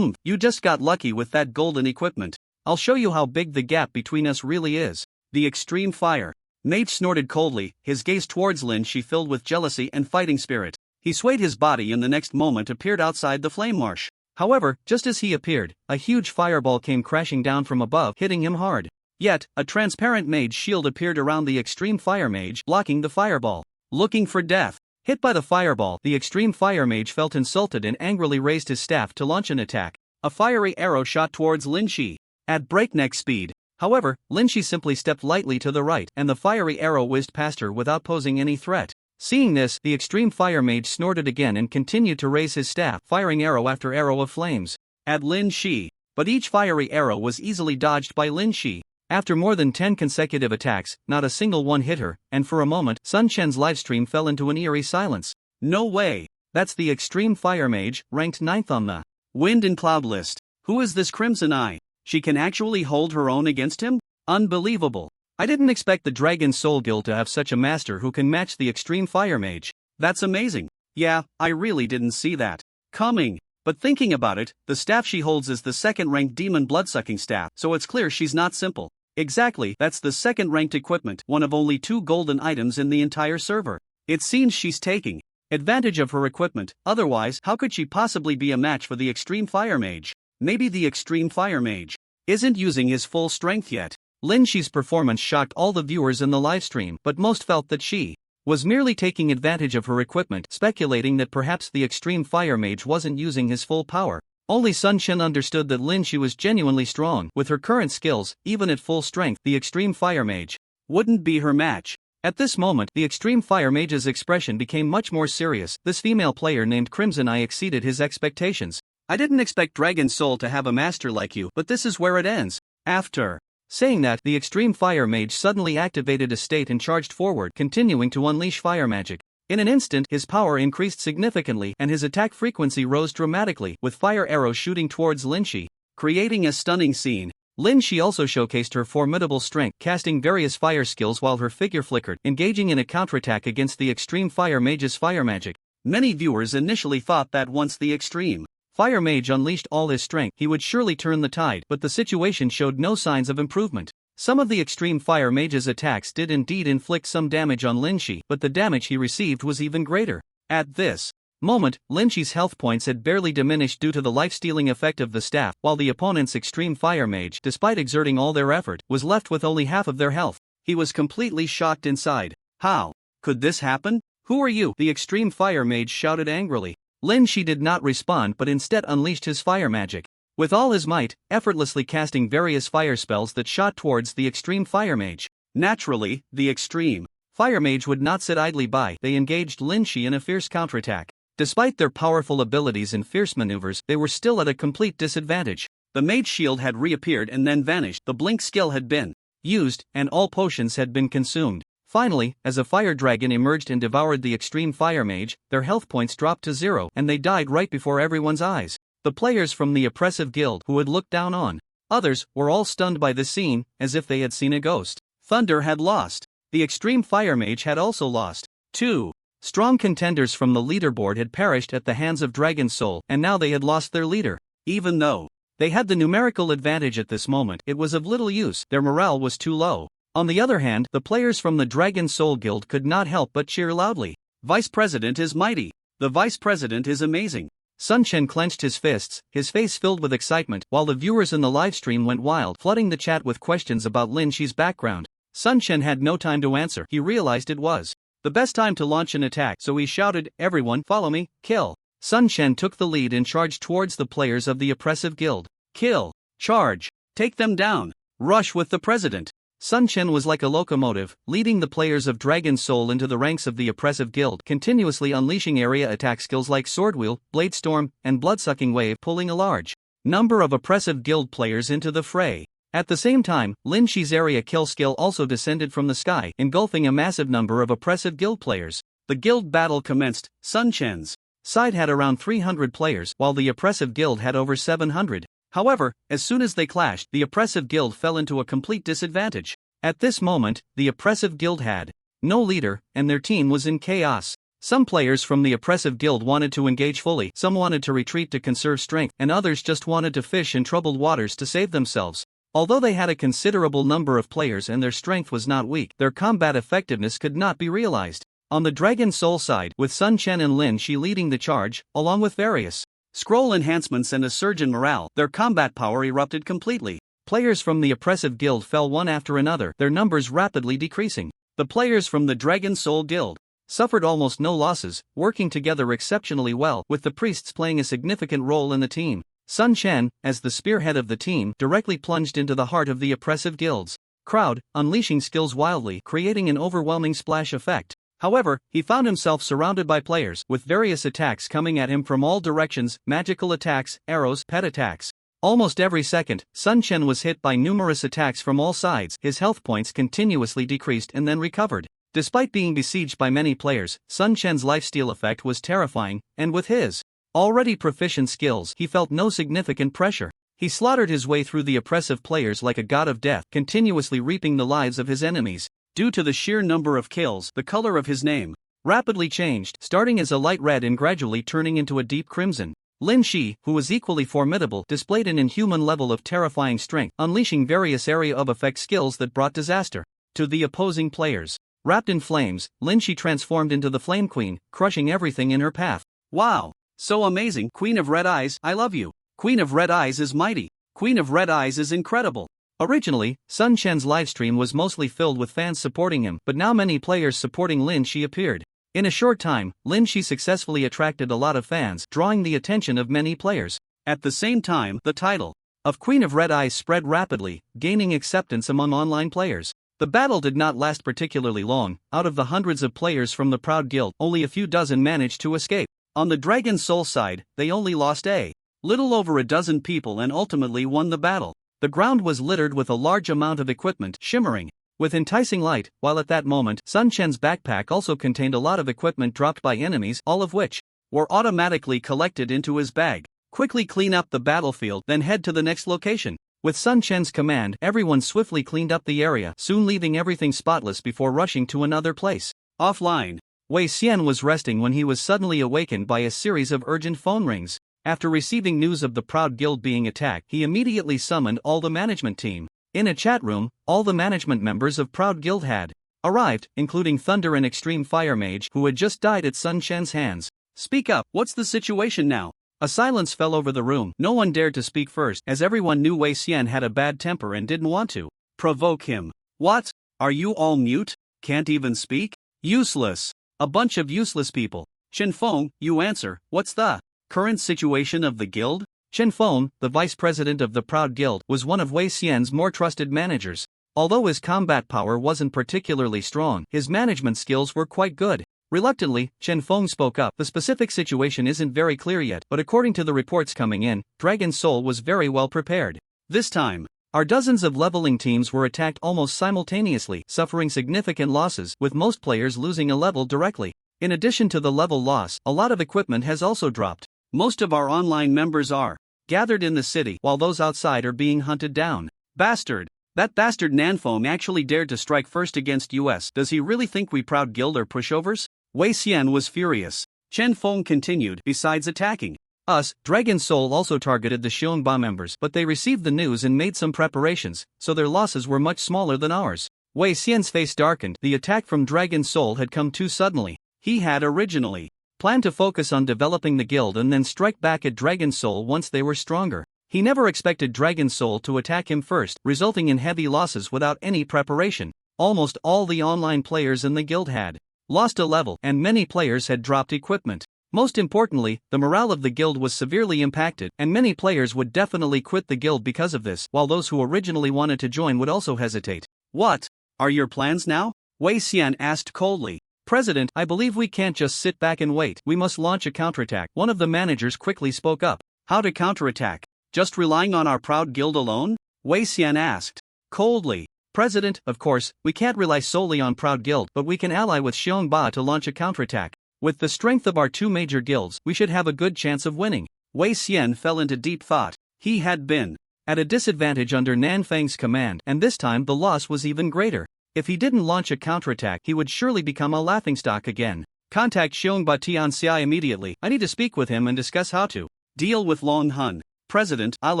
S2: You just got lucky with that golden equipment. I'll show you how big the gap between us really is. The Extreme Fire Mage snorted coldly, his gaze towards Lin Shi filled with jealousy and fighting spirit. He swayed his body and the next moment appeared outside the flame marsh. However, just as he appeared, a huge fireball came crashing down from above, hitting him hard. Yet, a transparent mage shield appeared around the Extreme Fire Mage, blocking the fireball. Looking for death. Hit by the fireball, the Extreme Fire Mage felt insulted and angrily raised his staff to launch an attack. A fiery arrow shot towards Lin Shi at breakneck speed. However, Lin Shi simply stepped lightly to the right, and the fiery arrow whizzed past her without posing any threat. Seeing this, the Extreme Fire Mage snorted again and continued to raise his staff, firing arrow after arrow of flames at Lin Shi. But each fiery arrow was easily dodged by Lin Shi. After more than 10 consecutive attacks, not a single one hit her, and for a moment, Sun Shen's livestream fell into an eerie silence. No way! That's the Extreme Fire Mage, ranked 9th on the Wind and Cloud list. Who is this Crimson Eye? She can actually hold her own against him? Unbelievable! I didn't expect the Dragon Soul Guild to have such a master who can match the Extreme Fire Mage. That's amazing. Yeah, I really didn't see that coming. But thinking about it, the staff she holds is the second-ranked Demon Bloodsucking staff, so it's clear she's not simple. Exactly, that's the second-ranked equipment, one of only 2 golden items in the entire server. It seems she's taking advantage of her equipment, otherwise how could she possibly be a match for the Extreme Fire Mage? Maybe the Extreme Fire Mage isn't using his full strength yet. Lin Shi's performance shocked all the viewers in the livestream, but most felt that she was merely taking advantage of her equipment, speculating that perhaps the Extreme Fire Mage wasn't using his full power. Only Sun Chen understood that Lin Shi was genuinely strong. With her current skills, even at full strength, the Extreme Fire Mage wouldn't be her match. At this moment, the Extreme Fire Mage's expression became much more serious. This female player named Crimson Eye exceeded his expectations. I didn't expect Dragon Soul to have a master like you, but this is where it ends. After saying that, the Extreme Fire Mage suddenly activated a state and charged forward, continuing to unleash fire magic. In an instant, his power increased significantly and his attack frequency rose dramatically, with fire arrows shooting towards Lin Shi, creating a stunning scene. Lin Shi also showcased her formidable strength, casting various fire skills while her figure flickered, engaging in a counterattack against the Extreme Fire Mage's fire magic. Many viewers initially thought that once the Extreme Fire Mage unleashed all his strength, he would surely turn the tide, but the situation showed no signs of improvement. Some of the Extreme Fire Mage's attacks did indeed inflict some damage on Lin Shi, but the damage he received was even greater. At this moment, Lin Shi's health points had barely diminished due to the life-stealing effect of the staff, while the opponent's Extreme Fire Mage, despite exerting all their effort, was left with only half of their health. He was completely shocked inside. How could this happen? Who are you? The Extreme Fire Mage shouted angrily. Lin Shi did not respond but instead unleashed his fire magic. With all his might, effortlessly casting various fire spells that shot towards the Extreme Fire Mage. Naturally, the Extreme Fire Mage would not sit idly by. They engaged Lin Shi in a fierce counterattack. Despite their powerful abilities and fierce maneuvers, they were still at a complete disadvantage. The Mage Shield had reappeared and then vanished, the Blink skill had been used, and all potions had been consumed. Finally, as a fire dragon emerged and devoured the Extreme Fire Mage, their health points dropped to 0 and they died right before everyone's eyes. The players from the oppressive guild who had looked down on others were all stunned by this scene, as if they had seen a ghost. Thunder had lost. The Extreme Fire Mage had also lost. 2 strong contenders from the leaderboard had perished at the hands of Dragon Soul, and now they had lost their leader. Even though they had the numerical advantage at this moment, it was of little use. Their morale was too low. On the other hand, the players from the Dragon Soul Guild could not help but cheer loudly. Vice President is mighty. The Vice President is amazing. Sun Chen clenched his fists, his face filled with excitement, while the viewers in the livestream went wild, flooding the chat with questions about Lin Shi's background. Sun Chen had no time to answer. He realized it was the best time to launch an attack, so he shouted, "Everyone, follow me, kill." Sun Chen took the lead and charged towards the players of the oppressive guild. Kill. Charge. Take them down. Rush with the president. Sun Chen was like a locomotive, leading the players of Dragon Soul into the ranks of the oppressive guild, continuously unleashing area attack skills like Sword Wheel, Blade Storm, and Bloodsucking Wave, pulling a large number of oppressive guild players into the fray. At the same time, Lin Shi's area kill skill also descended from the sky, engulfing a massive number of oppressive guild players. The guild battle commenced. Sun Chen's side had around 300 players, while the oppressive guild had over 700. However, as soon as they clashed, the oppressive guild fell into a complete disadvantage. At this moment, the oppressive guild had no leader, and their team was in chaos. Some players from the oppressive guild wanted to engage fully, some wanted to retreat to conserve strength, and others just wanted to fish in troubled waters to save themselves. Although they had a considerable number of players and their strength was not weak, their combat effectiveness could not be realized. On the Dragon Soul side, with Sun Chen and Lin Shi leading the charge, along with various scroll enhancements and a surge in morale, their combat power erupted completely. Players from the oppressive guild fell one after another, their numbers rapidly decreasing. The players from the Dragon Soul Guild suffered almost no losses, working together exceptionally well, with the priests playing a significant role in the team. Sun Chen, as the spearhead of the team, directly plunged into the heart of the oppressive guild's crowd, unleashing skills wildly, creating an overwhelming splash effect. However, he found himself surrounded by players, with various attacks coming at him from all directions, magical attacks, arrows, pet attacks. Almost every second, Sun Chen was hit by numerous attacks from all sides. His health points continuously decreased and then recovered. Despite being besieged by many players, Sun Chen's lifesteal effect was terrifying, and with his already proficient skills, he felt no significant pressure. He slaughtered his way through the oppressive players like a god of death, continuously reaping the lives of his enemies. Due to the sheer number of kills, the color of his name rapidly changed, starting as a light red and gradually turning into a deep crimson.
S1: Lin Shi, who was equally formidable, displayed an inhuman level of terrifying strength, unleashing various area of effect skills that brought disaster to the opposing players. Wrapped in flames, Lin Shi transformed into the Flame Queen, crushing everything in her path.
S2: Wow! So amazing! Queen of Red Eyes, I love you! Queen of Red Eyes is mighty! Queen of Red Eyes is incredible!
S1: Originally, Sun Chen's livestream was mostly filled with fans supporting him, but now many players supporting Lin Shi appeared. In a short time, Lin Shi successfully attracted a lot of fans, drawing the attention of many players.
S2: At the same time, the title
S1: of Queen of Red Eyes spread rapidly, gaining acceptance among online players. The battle did not last particularly long. Out of the hundreds of players from the Proud Guild, only a few dozen managed to escape. On the Dragon Soul side, they only lost a little over a dozen people and ultimately won the battle. The ground was littered with a large amount of equipment, shimmering with enticing light, while at that moment, Sun Chen's backpack also contained a lot of equipment dropped by enemies, all of which
S2: were automatically collected into his bag. Quickly clean up the battlefield, then head to the next location.
S1: With Sun Chen's command, everyone swiftly cleaned up the area, soon leaving everything spotless before rushing to another place.
S2: Offline,
S1: Wei Xian was resting when he was suddenly awakened by a series of urgent phone rings. After receiving news of the Proud Guild being attacked, he immediately summoned all the management team. In a chat room, all the management members of Proud Guild had arrived, including Thunder and Extreme Fire Mage, who had just died at Sun Chen's hands.
S2: Speak up, what's the situation now?
S1: A silence fell over the room. No one dared to speak first, as everyone knew Wei Xian had a bad temper and didn't want to
S2: provoke him. What? Are you all mute? Can't even speak? Useless. A bunch of useless people. Chen Feng, you answer, what's the current situation of the guild?
S1: Chen Feng, the vice president of the Proud Guild, was one of Wei Xian's more trusted managers. Although his combat power wasn't particularly strong, his management skills were quite good. Reluctantly, Chen Feng spoke up. The specific situation isn't very clear yet, but according to the reports coming in, Dragon Soul was very well prepared.
S2: This time,
S1: our dozens of leveling teams were attacked almost simultaneously, suffering significant losses, with most players losing a level directly. In addition to the level loss, a lot of equipment has also dropped.
S2: Most of our online members are gathered in the city, while those outside are being hunted down. Bastard! That bastard Nanfeng actually dared to strike first against us. Does he really think we Proud Guild are pushovers? Wei Xian was furious. Chen Feng continued, besides attacking
S1: us, Dragon Soul also targeted the Xiongba members, but they received the news and made some preparations, so their losses were much smaller than ours. Wei Xian's face darkened. The attack from Dragon Soul had come too suddenly.
S2: He had originally
S1: planned to focus on developing the guild and then strike back at Dragon Soul once they were stronger. He never expected Dragon Soul to attack him first, resulting in heavy losses without any preparation. Almost all the online players in the guild had lost a level, and many players had dropped equipment. Most importantly, the morale of the guild was severely impacted, and many players would definitely quit the guild because of this, while those who originally wanted to join would also hesitate.
S2: What are your plans now? Wei Xian asked coldly.
S1: President, I believe we can't just sit back and wait. We must launch a counterattack. One of the managers quickly spoke up.
S2: How to counterattack? Just relying on our Proud Guild alone? Wei Xian asked coldly.
S1: President, of course, we can't rely solely on Proud Guild, but we can ally with Xiongba to launch a counterattack. With the strength of our two major guilds, we should have a good chance of winning.
S2: Wei Xian fell into deep thought. He had been
S1: at a disadvantage under Nanfeng's command, and this time the loss was even greater. If he didn't launch a counterattack, he would surely become a laughingstock again. Contact Xiongba Tianxia immediately. I need to speak with him and discuss how to
S2: deal with Long Hun. President, I'll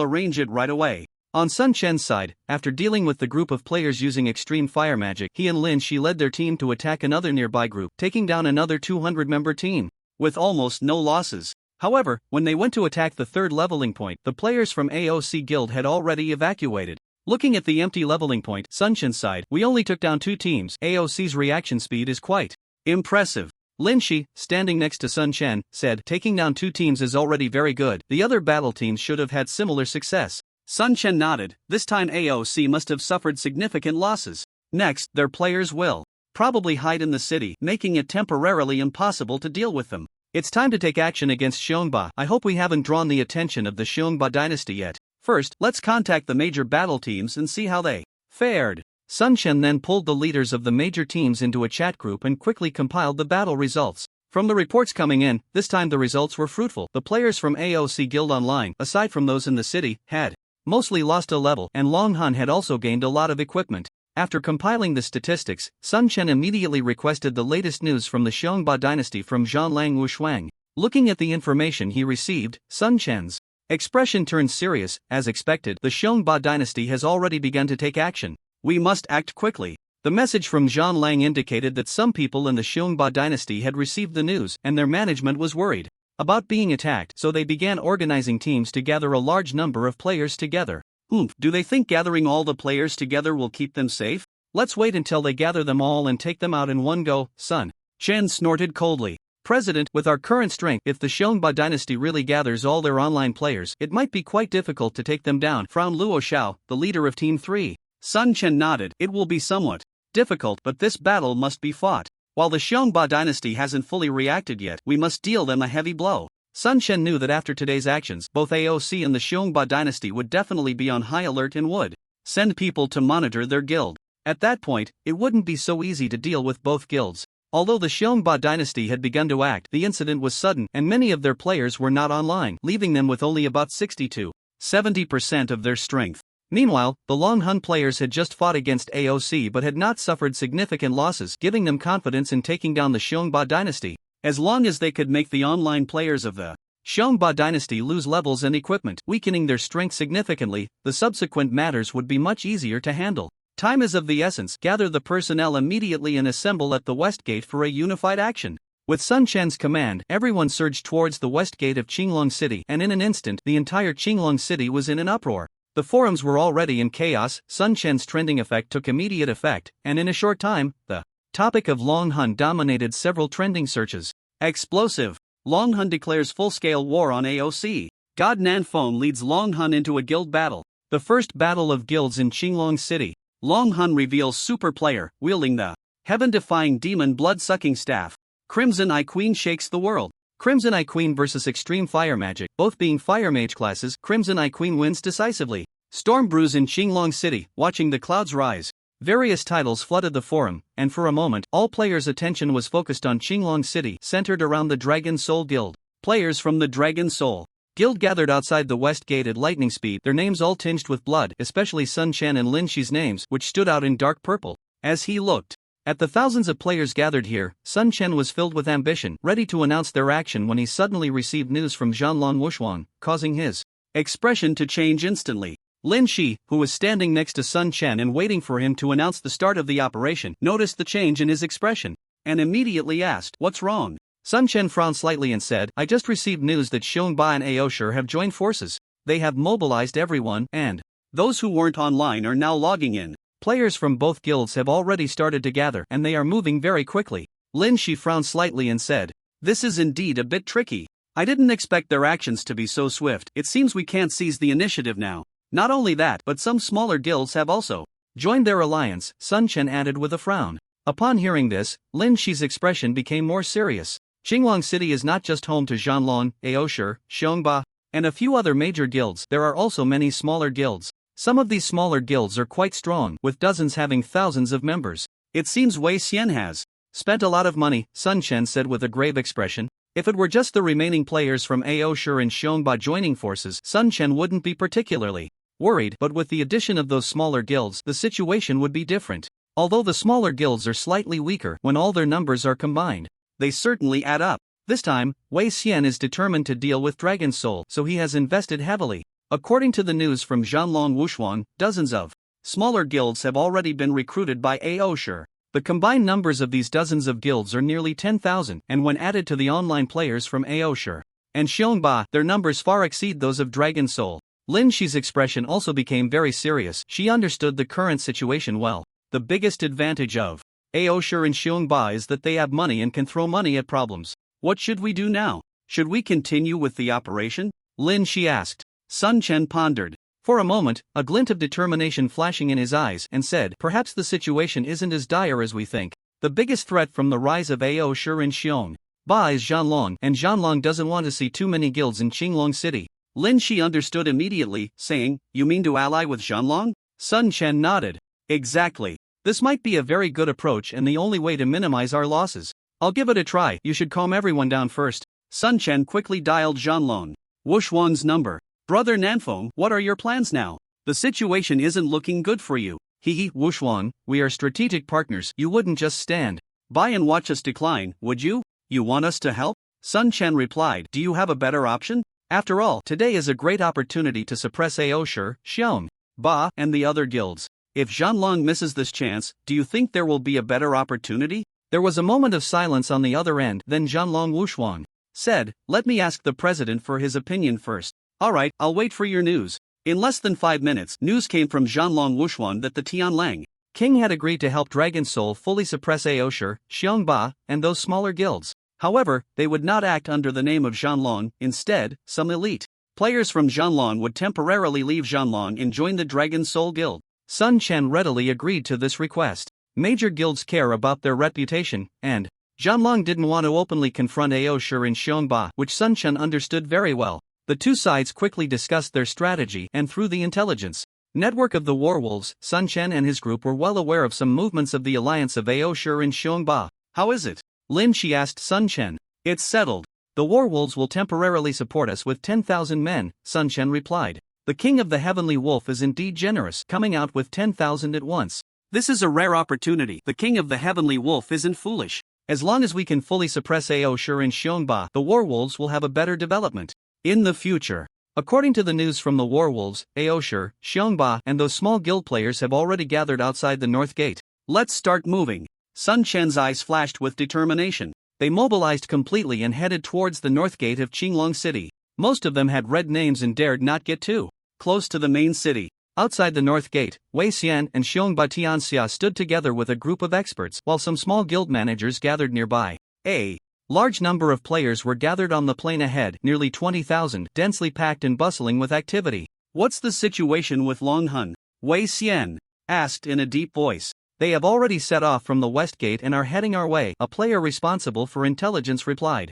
S2: arrange it right away.
S1: On Sun Chen's side, after dealing with the group of players using extreme fire magic, he and Lin Shi led their team to attack another nearby group, taking down another 200-member team,
S2: with almost no losses.
S1: However, when they went to attack the third leveling point, the players from AOC Guild had already evacuated. Looking at the empty leveling point, Sun Chen's side, we only took down 2 teams. AOC's reaction speed is quite
S2: impressive.
S1: Lin Shi, standing next to Sun Chen, said, taking down 2 teams is already very good. The other battle teams should have had similar success.
S2: Sun Chen nodded. This time AOC must have suffered significant losses. Next, their players will probably hide in the city, making it temporarily impossible to deal with them.
S1: It's time to take action against Xiongba. I hope we haven't drawn the attention of the Xiongba dynasty yet. First, let's contact the major battle teams and see how they fared. Sun Chen then pulled the leaders of the major teams into a chat group and quickly compiled the battle results. From the reports coming in, this time the results were fruitful. The players from AOC Guild Online, aside from those in the city, had mostly lost a level, and Long Hun had also gained a lot of equipment. After compiling the statistics, Sun Chen immediately requested the latest news from the Xiongba dynasty from Zhanlang Wushuang. Looking at the information he received, Sun Chen's expression turned serious. As expected, the Xiongba dynasty has already begun to take action. We must act quickly. The message from Zhang Lang indicated that some people in the Xiongba dynasty had received the news and their management was worried about being attacked, so they began organizing teams to gather a large number of players together.
S2: Do they think gathering all the players together will keep them safe?
S1: Let's wait until they gather them all and take them out in one go, Sun
S2: Chen snorted coldly.
S1: President, with our current strength, if the Xiongba dynasty really gathers all their online players, it might be quite difficult to take them down, frowned Luo Xiao, the leader of Team 3.
S2: Sun Chen nodded. It will be somewhat difficult, but this battle must be fought. While the Xiongba dynasty hasn't fully reacted yet, we must deal them a heavy blow.
S1: Sun Chen knew that after today's actions, both AOC and the Xiongba dynasty would definitely be on high alert and would
S2: send people to monitor their guild.
S1: At that point, it wouldn't be so easy to deal with both guilds. Although the Xiongba dynasty had begun to act, the incident was sudden and many of their players were not online, leaving them with only about 60 to
S2: 70% of their strength.
S1: Meanwhile, the Long Hun players had just fought against AOC but had not suffered significant losses, giving them confidence in taking down the Xiongba dynasty.
S2: As long as they could make the online players of the
S1: Xiongba dynasty lose levels and equipment, weakening their strength significantly, the subsequent matters would be much easier to handle. Time is of the essence. Gather the personnel immediately and assemble at the west gate for a unified action. With Sun Chen's command, everyone surged towards the west gate of Qinglong City, and in an instant, the entire Qinglong City was in an uproar. The forums were already in chaos. Sun Chen's trending effect took immediate effect, and in a short time, the topic of Long Hun dominated several trending searches.
S2: Explosive. Long Hun declares full-scale war on AOC. God Nanfeng leads Long Hun into a guild battle.
S1: The first battle of guilds in Qinglong City.
S2: Long Hun reveals super player, wielding the heaven-defying demon blood-sucking staff. Crimson Eye Queen shakes the world.
S1: Crimson Eye Queen versus Extreme Fire Magic. Both being Fire Mage classes, Crimson Eye Queen wins decisively. Storm brews in Qinglong City, watching the clouds rise. Various titles flooded the forum, and for a moment, all players' attention was focused on Qinglong City, centered around the Dragon Soul Guild.
S2: Players from the Dragon Soul
S1: Guild gathered outside the west gate at lightning speed, their names all tinged with blood, especially Sun Chen and Lin Shi's names, which stood out in dark purple. As he looked at the thousands of players gathered here, Sun Chen was filled with ambition, ready to announce their action when he suddenly received news from Zhanlong Wushuang, causing his
S2: expression to change instantly. Lin Shi, who was standing next to Sun Chen and waiting for him to announce the start of the operation, noticed the change in his expression and immediately asked, "What's wrong?"
S1: Sun Chen frowned slightly and said, "I just received news that Xiongba and Aoshi have joined forces. They have mobilized everyone, and
S2: those who weren't online are now logging in.
S1: Players from both guilds have already started to gather, and they are moving very quickly."
S2: Lin Shi frowned slightly and said, "This is indeed a bit tricky. I didn't expect their actions to be so swift. It seems we can't seize the initiative now. Not only that, but some smaller guilds have also
S1: joined their alliance," Sun Chen added with a frown. Upon hearing this, Lin Shi's expression became more serious. Qinglong City is not just home to Zhanlong, Aoshi, Xiongba, and a few other major guilds. There are also many smaller guilds. Some of these smaller guilds are quite strong, with dozens having thousands of members.
S2: "It seems Wei Xian has
S1: spent a lot of money," Sun Chen said with a grave expression. If it were just the remaining players from Aoshi and Xiongba joining forces, Sun Chen wouldn't be particularly worried, but with the addition of those smaller guilds, the situation would be different. Although the smaller guilds are slightly weaker when all their numbers are combined,
S2: they certainly add up.
S1: This time, Wei Xian is determined to deal with Dragon Soul, so he has invested heavily. According to the news from Zhanlong Wushuang, dozens of
S2: smaller guilds have already been recruited by Aoshi.
S1: The combined numbers of these dozens of guilds are nearly 10,000, and when added to the online players from Aoshi and Xiongba, their numbers far exceed those of Dragon Soul. Lin Shi's expression also became very serious. She understood the current situation well. The biggest advantage of Aoshi and Xiongba is that they have money and can throw money at problems.
S2: "What should we do now? Should we continue with the operation?"
S1: Lin Shi asked.
S2: Sun Chen pondered
S1: for a moment, a glint of determination flashing in his eyes, and said, "Perhaps the situation isn't as dire as we think. The biggest threat from the rise of Aoshi and Xiongba is Zhanlong, and Zhanlong doesn't want to see too many guilds in Qinglong City."
S2: Lin Shi understood immediately, saying, "You mean to ally with Zhanlong?"
S1: Sun Chen nodded.
S2: "Exactly.
S1: This might be a very good approach and the only way to minimize our losses. I'll give it a try. You should calm everyone down first."
S2: Sun Chen quickly dialed Zhanlong Wushuang's number. "Brother Nanfeng, what are your plans now? The situation isn't looking good for you."
S1: Wushuang, we are strategic partners. You wouldn't just stand
S2: by and watch us decline, would you? You want us to help?" Sun Chen replied, do you have a better option? After all, today is a great opportunity to suppress Aoshi, Xiong, Ba, and the other guilds. If Zhanlong misses this chance, do you think there will be a better opportunity? There was a moment of silence on the other end, then Zhanlong Wushuang said, let me ask the president for his opinion first. Alright, I'll wait for your news. In less than 5 minutes, news came from Zhanlong Wushuang that the Tianlang king had agreed to help Dragon Soul fully suppress Aoshi, Xiongba, and those smaller guilds. However, they would not act under the name of Zhanlong. Instead, some elite players from Zhanlong would temporarily leave Zhanlong and join the Dragon Soul Guild. Sun Chen readily agreed to this request. Major guilds care about their reputation, and Zhanlong didn't want to openly confront Aoshi and Xiongba, which Sun Chen understood very well. The two sides quickly discussed their strategy, and through the intelligence network of the Warwolves, Sun Chen and his group were well aware of some movements of the alliance of Aoshi and Xiongba. How is it, Lin Shi asked Sun Chen. It's settled. The Warwolves will temporarily support us with 10,000 men, Sun Chen replied. The king of the Heavenly Wolf is indeed generous, coming out with 10,000 at once. This is a rare opportunity. The king of the Heavenly Wolf isn't foolish. As long as we can fully suppress Aoshi and Xiongba, the Warwolves will have a better development in the future. According to the news from the Warwolves, Aoshi, Xiongba, and those small guild players have already gathered outside the North Gate. Let's start moving. Sun Chen's eyes flashed with determination. They mobilized completely and headed towards the North Gate of Qinglong City. Most of them had red names and dared not get too close to the main city. Outside the North Gate, Wei Xian and Xiongba Tianxia stood together with a group of experts, while some small guild managers gathered nearby. A large number of players were gathered on the plain ahead, nearly 20,000, densely packed and bustling with activity. What's the situation with Long Hun? Wei Xian asked in a deep voice. They have already set off from the West Gate and are heading our way, a player responsible for intelligence replied.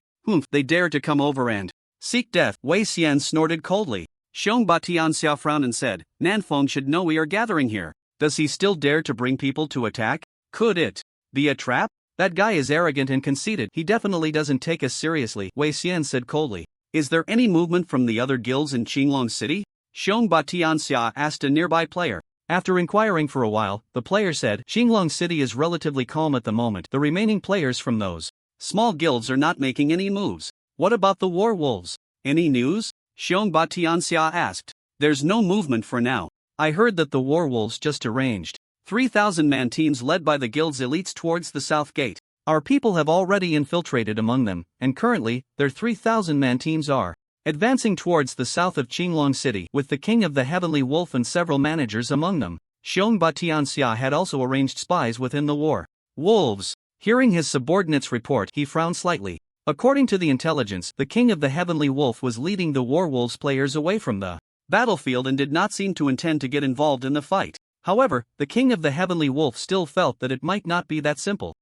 S2: They dare to come over and seek death. Wei Xian snorted coldly. Xiongba Tianxia frowned and said, Nanfeng should know we are gathering here. Does he still dare to bring people to attack? Could it be a trap? That guy is arrogant and conceited. He definitely doesn't take us seriously, Wei Xian said coldly. Is there any movement from the other guilds in Qinglong City? Xiongba Tianxia asked a nearby player. After inquiring for a while, the player said, Qinglong City is relatively calm at the moment. The remaining players from those small guilds are not making any moves. What about the Warwolves? Any news? Xiongba Tianxia asked. There's no movement for now. I heard that the Warwolves just arranged 3,000-man teams led by the guild's elites towards the South Gate. Our people have already infiltrated among them, and currently, their 3,000-man teams are advancing towards the south of Qinglong City, with the king of the Heavenly Wolf and several managers among them. Xiongba Tianxia had also arranged spies within the war wolves. Hearing his subordinates report, he frowned slightly. According to the intelligence, the king of the Heavenly Wolf was leading the Warwolves players away from the battlefield and did not seem to intend to get involved in the fight. However, the king of the Heavenly Wolf still felt that it might not be that simple.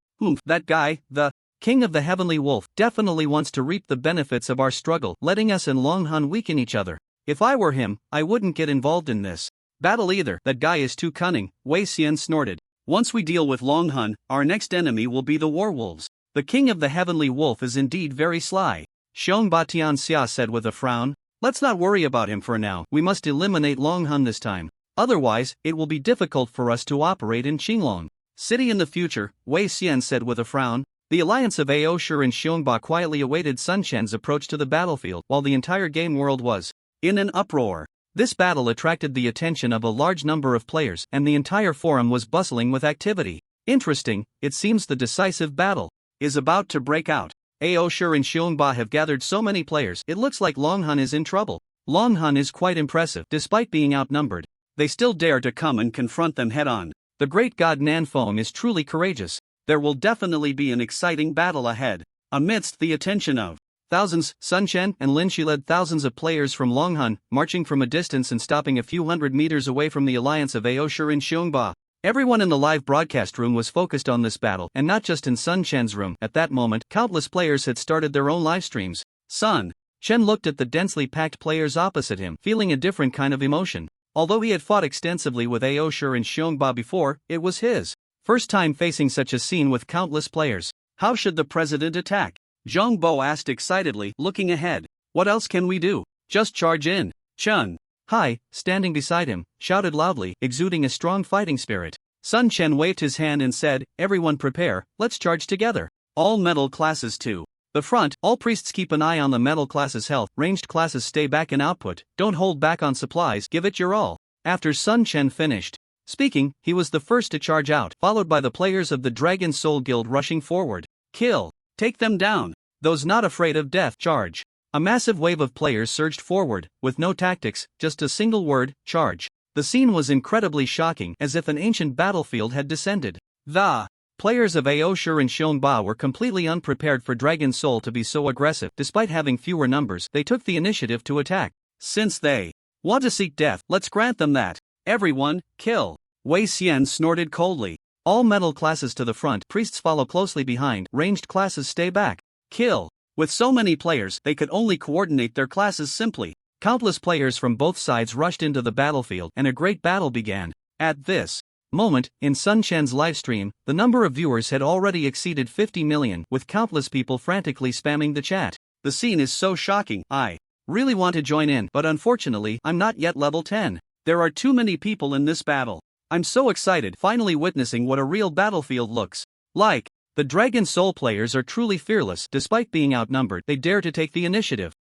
S2: That guy, the king of the Heavenly Wolf, definitely wants to reap the benefits of our struggle, letting us and Long Hun weaken each other. If I were him, I wouldn't get involved in this battle either. That guy is too cunning, Wei Xian snorted. Once we deal with Long Hun, our next enemy will be the Warwolves. The king of the Heavenly Wolf is indeed very sly, Xiongba Tianxia said with a frown. Let's not worry about him for now. We must eliminate Long Hun this time. Otherwise, it will be difficult for us to operate in Qinglong City in the future, Wei Xian said with a frown. The alliance of Aoshi and Xiongba quietly awaited Sun Chen's approach to the battlefield while the entire game world was in an uproar. This battle attracted the attention of a large number of players, and the entire forum was bustling with activity. Interesting, it seems the decisive battle is about to break out. Aoshi and Xiongba have gathered so many players, it looks like Long Hun is in trouble. Long Hun is quite impressive. Despite being outnumbered, they still dare to come and confront them head-on. The great god Nanfeng is truly courageous. There will definitely be an exciting battle ahead. Amidst the attention of thousands, Sun Chen and Lin Shi led thousands of players from Long Hun, marching from a distance and stopping a few hundred meters away from the alliance of Aoshi and Xiongba. Everyone in the live broadcast room was focused on this battle, and not just in Sun Chen's room. At that moment, countless players had started their own live streams. Sun Chen looked at the densely packed players opposite him, feeling a different kind of emotion. Although he had fought extensively with Aoshi and Xiongba before, it was his first time facing such a scene with countless players. How should the president attack? Zhang Bo asked excitedly, looking ahead. What else can we do? Just charge in. Chun Hai, standing beside him, shouted loudly, exuding a strong fighting spirit. Sun Chen waved his hand and said, Everyone prepare, let's charge together. All metal classes too.
S1: The front, all priests keep an eye on the metal class's health, ranged classes stay back in output, don't hold back on supplies, give it your all. After Sun Chen finished speaking, he was the first to charge out, followed by the players of the Dragon Soul Guild rushing forward. Kill. Take them down. Those not afraid of death, charge. A massive wave of players surged forward, with no tactics, just a single word, charge. The scene was incredibly shocking, as if an ancient battlefield had descended. The players of Aoshur and Shonba were completely unprepared for Dragon Soul to be so aggressive. Despite having fewer numbers, they took the initiative to attack. Since they want to seek death, let's grant them that. Everyone, kill. Wei Xian snorted coldly. All metal classes to the front, priests follow closely behind, ranged classes stay back. Kill. With so many players, they could only coordinate their classes simply. Countless players from both sides rushed into the battlefield, and a great battle began. At this moment, in Sun Chen's livestream, the number of viewers had already exceeded 50 million, with countless people frantically spamming the chat. The scene is so shocking, I really want to join in, but unfortunately, I'm not yet level 10. There are too many people in this battle. I'm so excited finally witnessing what a real battlefield looks like. The Dragon Soul players are truly fearless. Despite being outnumbered, they dare to take the initiative.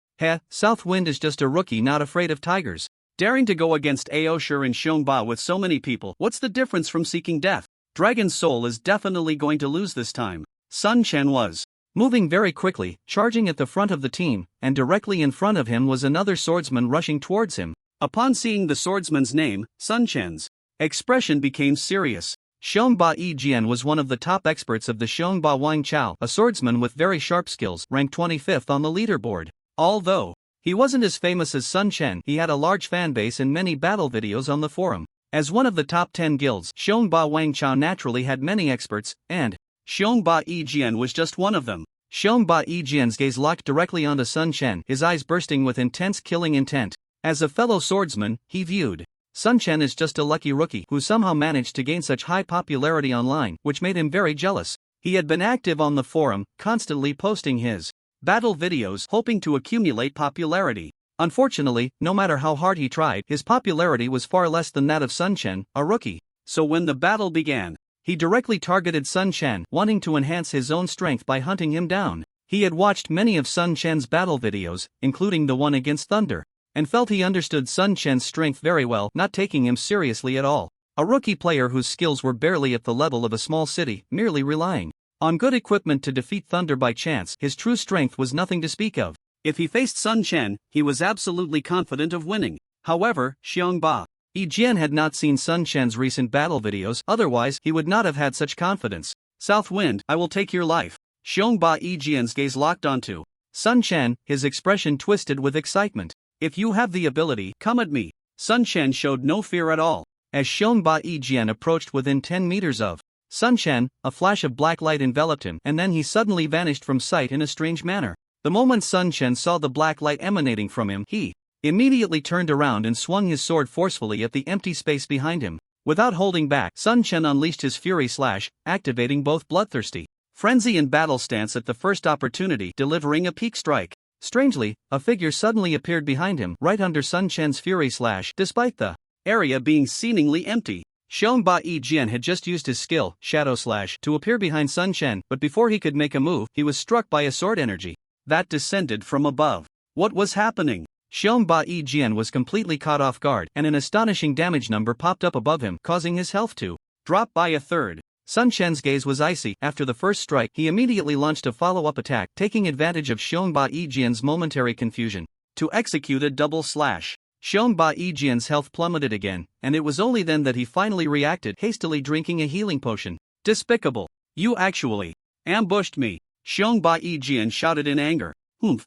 S1: Southwind is just a rookie not afraid of tigers. Daring to go against Aoshur and Shonba with so many people, what's the difference from seeking death? Dragon Soul is definitely going to lose this time. Sun Chen was moving very quickly, charging at the front of the team, and directly in front of him was another swordsman rushing towards him. Upon seeing the swordsman's name, Sun Chen's expression became serious. Shonba Yijian was one of the top experts of the Shonba Wang Chao, a swordsman with very sharp skills, ranked 25th on the leaderboard. Although he wasn't as famous as Sun Chen, he had a large fan base and many battle videos on the forum. As one of the top 10 guilds, Shonba Wang Chao naturally had many experts, and Shonba Yijian was just one of them. Shonba Yijian's gaze locked directly onto Sun Chen, his eyes bursting with intense killing intent. As a fellow swordsman, he viewed Sun Chen is just a lucky rookie who somehow managed to gain such high popularity online, which made him very jealous. He had been active on the forum, constantly posting his battle videos, hoping to accumulate popularity. Unfortunately, no matter how hard he tried, his popularity was far less than that of Sun Chen, a rookie. So when the battle began, he directly targeted Sun Chen, wanting to enhance his own strength by hunting him down. He had watched many of Sun Chen's battle videos, including the one against Thunder, and felt he understood Sun Chen's strength very well, not taking him seriously at all. A rookie player whose skills were barely at the level of a small city, merely relying on good equipment to defeat Thunder by chance, his true strength was nothing to speak of. If he faced Sun Chen, he was absolutely confident of winning. However, Xiongba Yijian had not seen Sun Chen's recent battle videos, otherwise he would not have had such confidence. Southwind, I will take your life. Xiongba Yijian's gaze locked onto Sun Chen, his expression twisted with excitement. If you have the ability, come at me. Sun Chen showed no fear at all. As Shonba Yijian approached within 10 meters of Sun Chen, a flash of black light enveloped him, and then he suddenly vanished from sight in a strange manner. The moment Sun Chen saw the black light emanating from him, he immediately turned around and swung his sword forcefully at the empty space behind him. Without holding back, Sun Chen unleashed his fury slash, activating both bloodthirsty frenzy and battle stance at the first opportunity, delivering a peak strike. Strangely, a figure suddenly appeared behind him, right under Sun Chen's fury slash, despite the area being seemingly empty. Shonba Yijian had just used his skill, Shadow Slash, to appear behind Sun Chen, but before he could make a move, he was struck by a sword energy that descended from above. What was happening? Shonba Yijian was completely caught off guard, and an astonishing damage number popped up above him, causing his health to drop by a third. Sun Chen's gaze was icy. After the first strike, he immediately launched a follow-up attack, taking advantage of Shonba Yijian's momentary confusion to execute a double slash. Shonba Yijian's health plummeted again, and it was only then that he finally reacted, hastily drinking a healing potion. Despicable! You actually ambushed me! Shonba Yijian shouted in anger.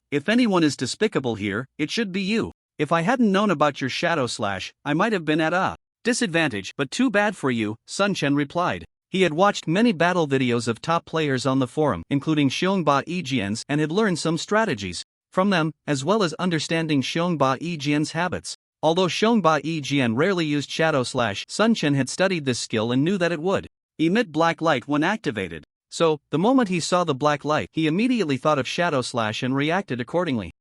S1: If anyone is despicable here, it should be you. If I hadn't known about your Shadow Slash, I might have been at a disadvantage, but too bad for you, Sun Chen replied. He had watched many battle videos of top players on the forum, including Shonba Yijian's, and had learned some strategies from them, as well as understanding Shonba Yijian's habits. Although Shonba Yijian rarely used Shadow Slash, Sun Chen had studied this skill and knew that it would emit black light when activated. So, the moment he saw the black light, he immediately thought of Shadow Slash and reacted accordingly.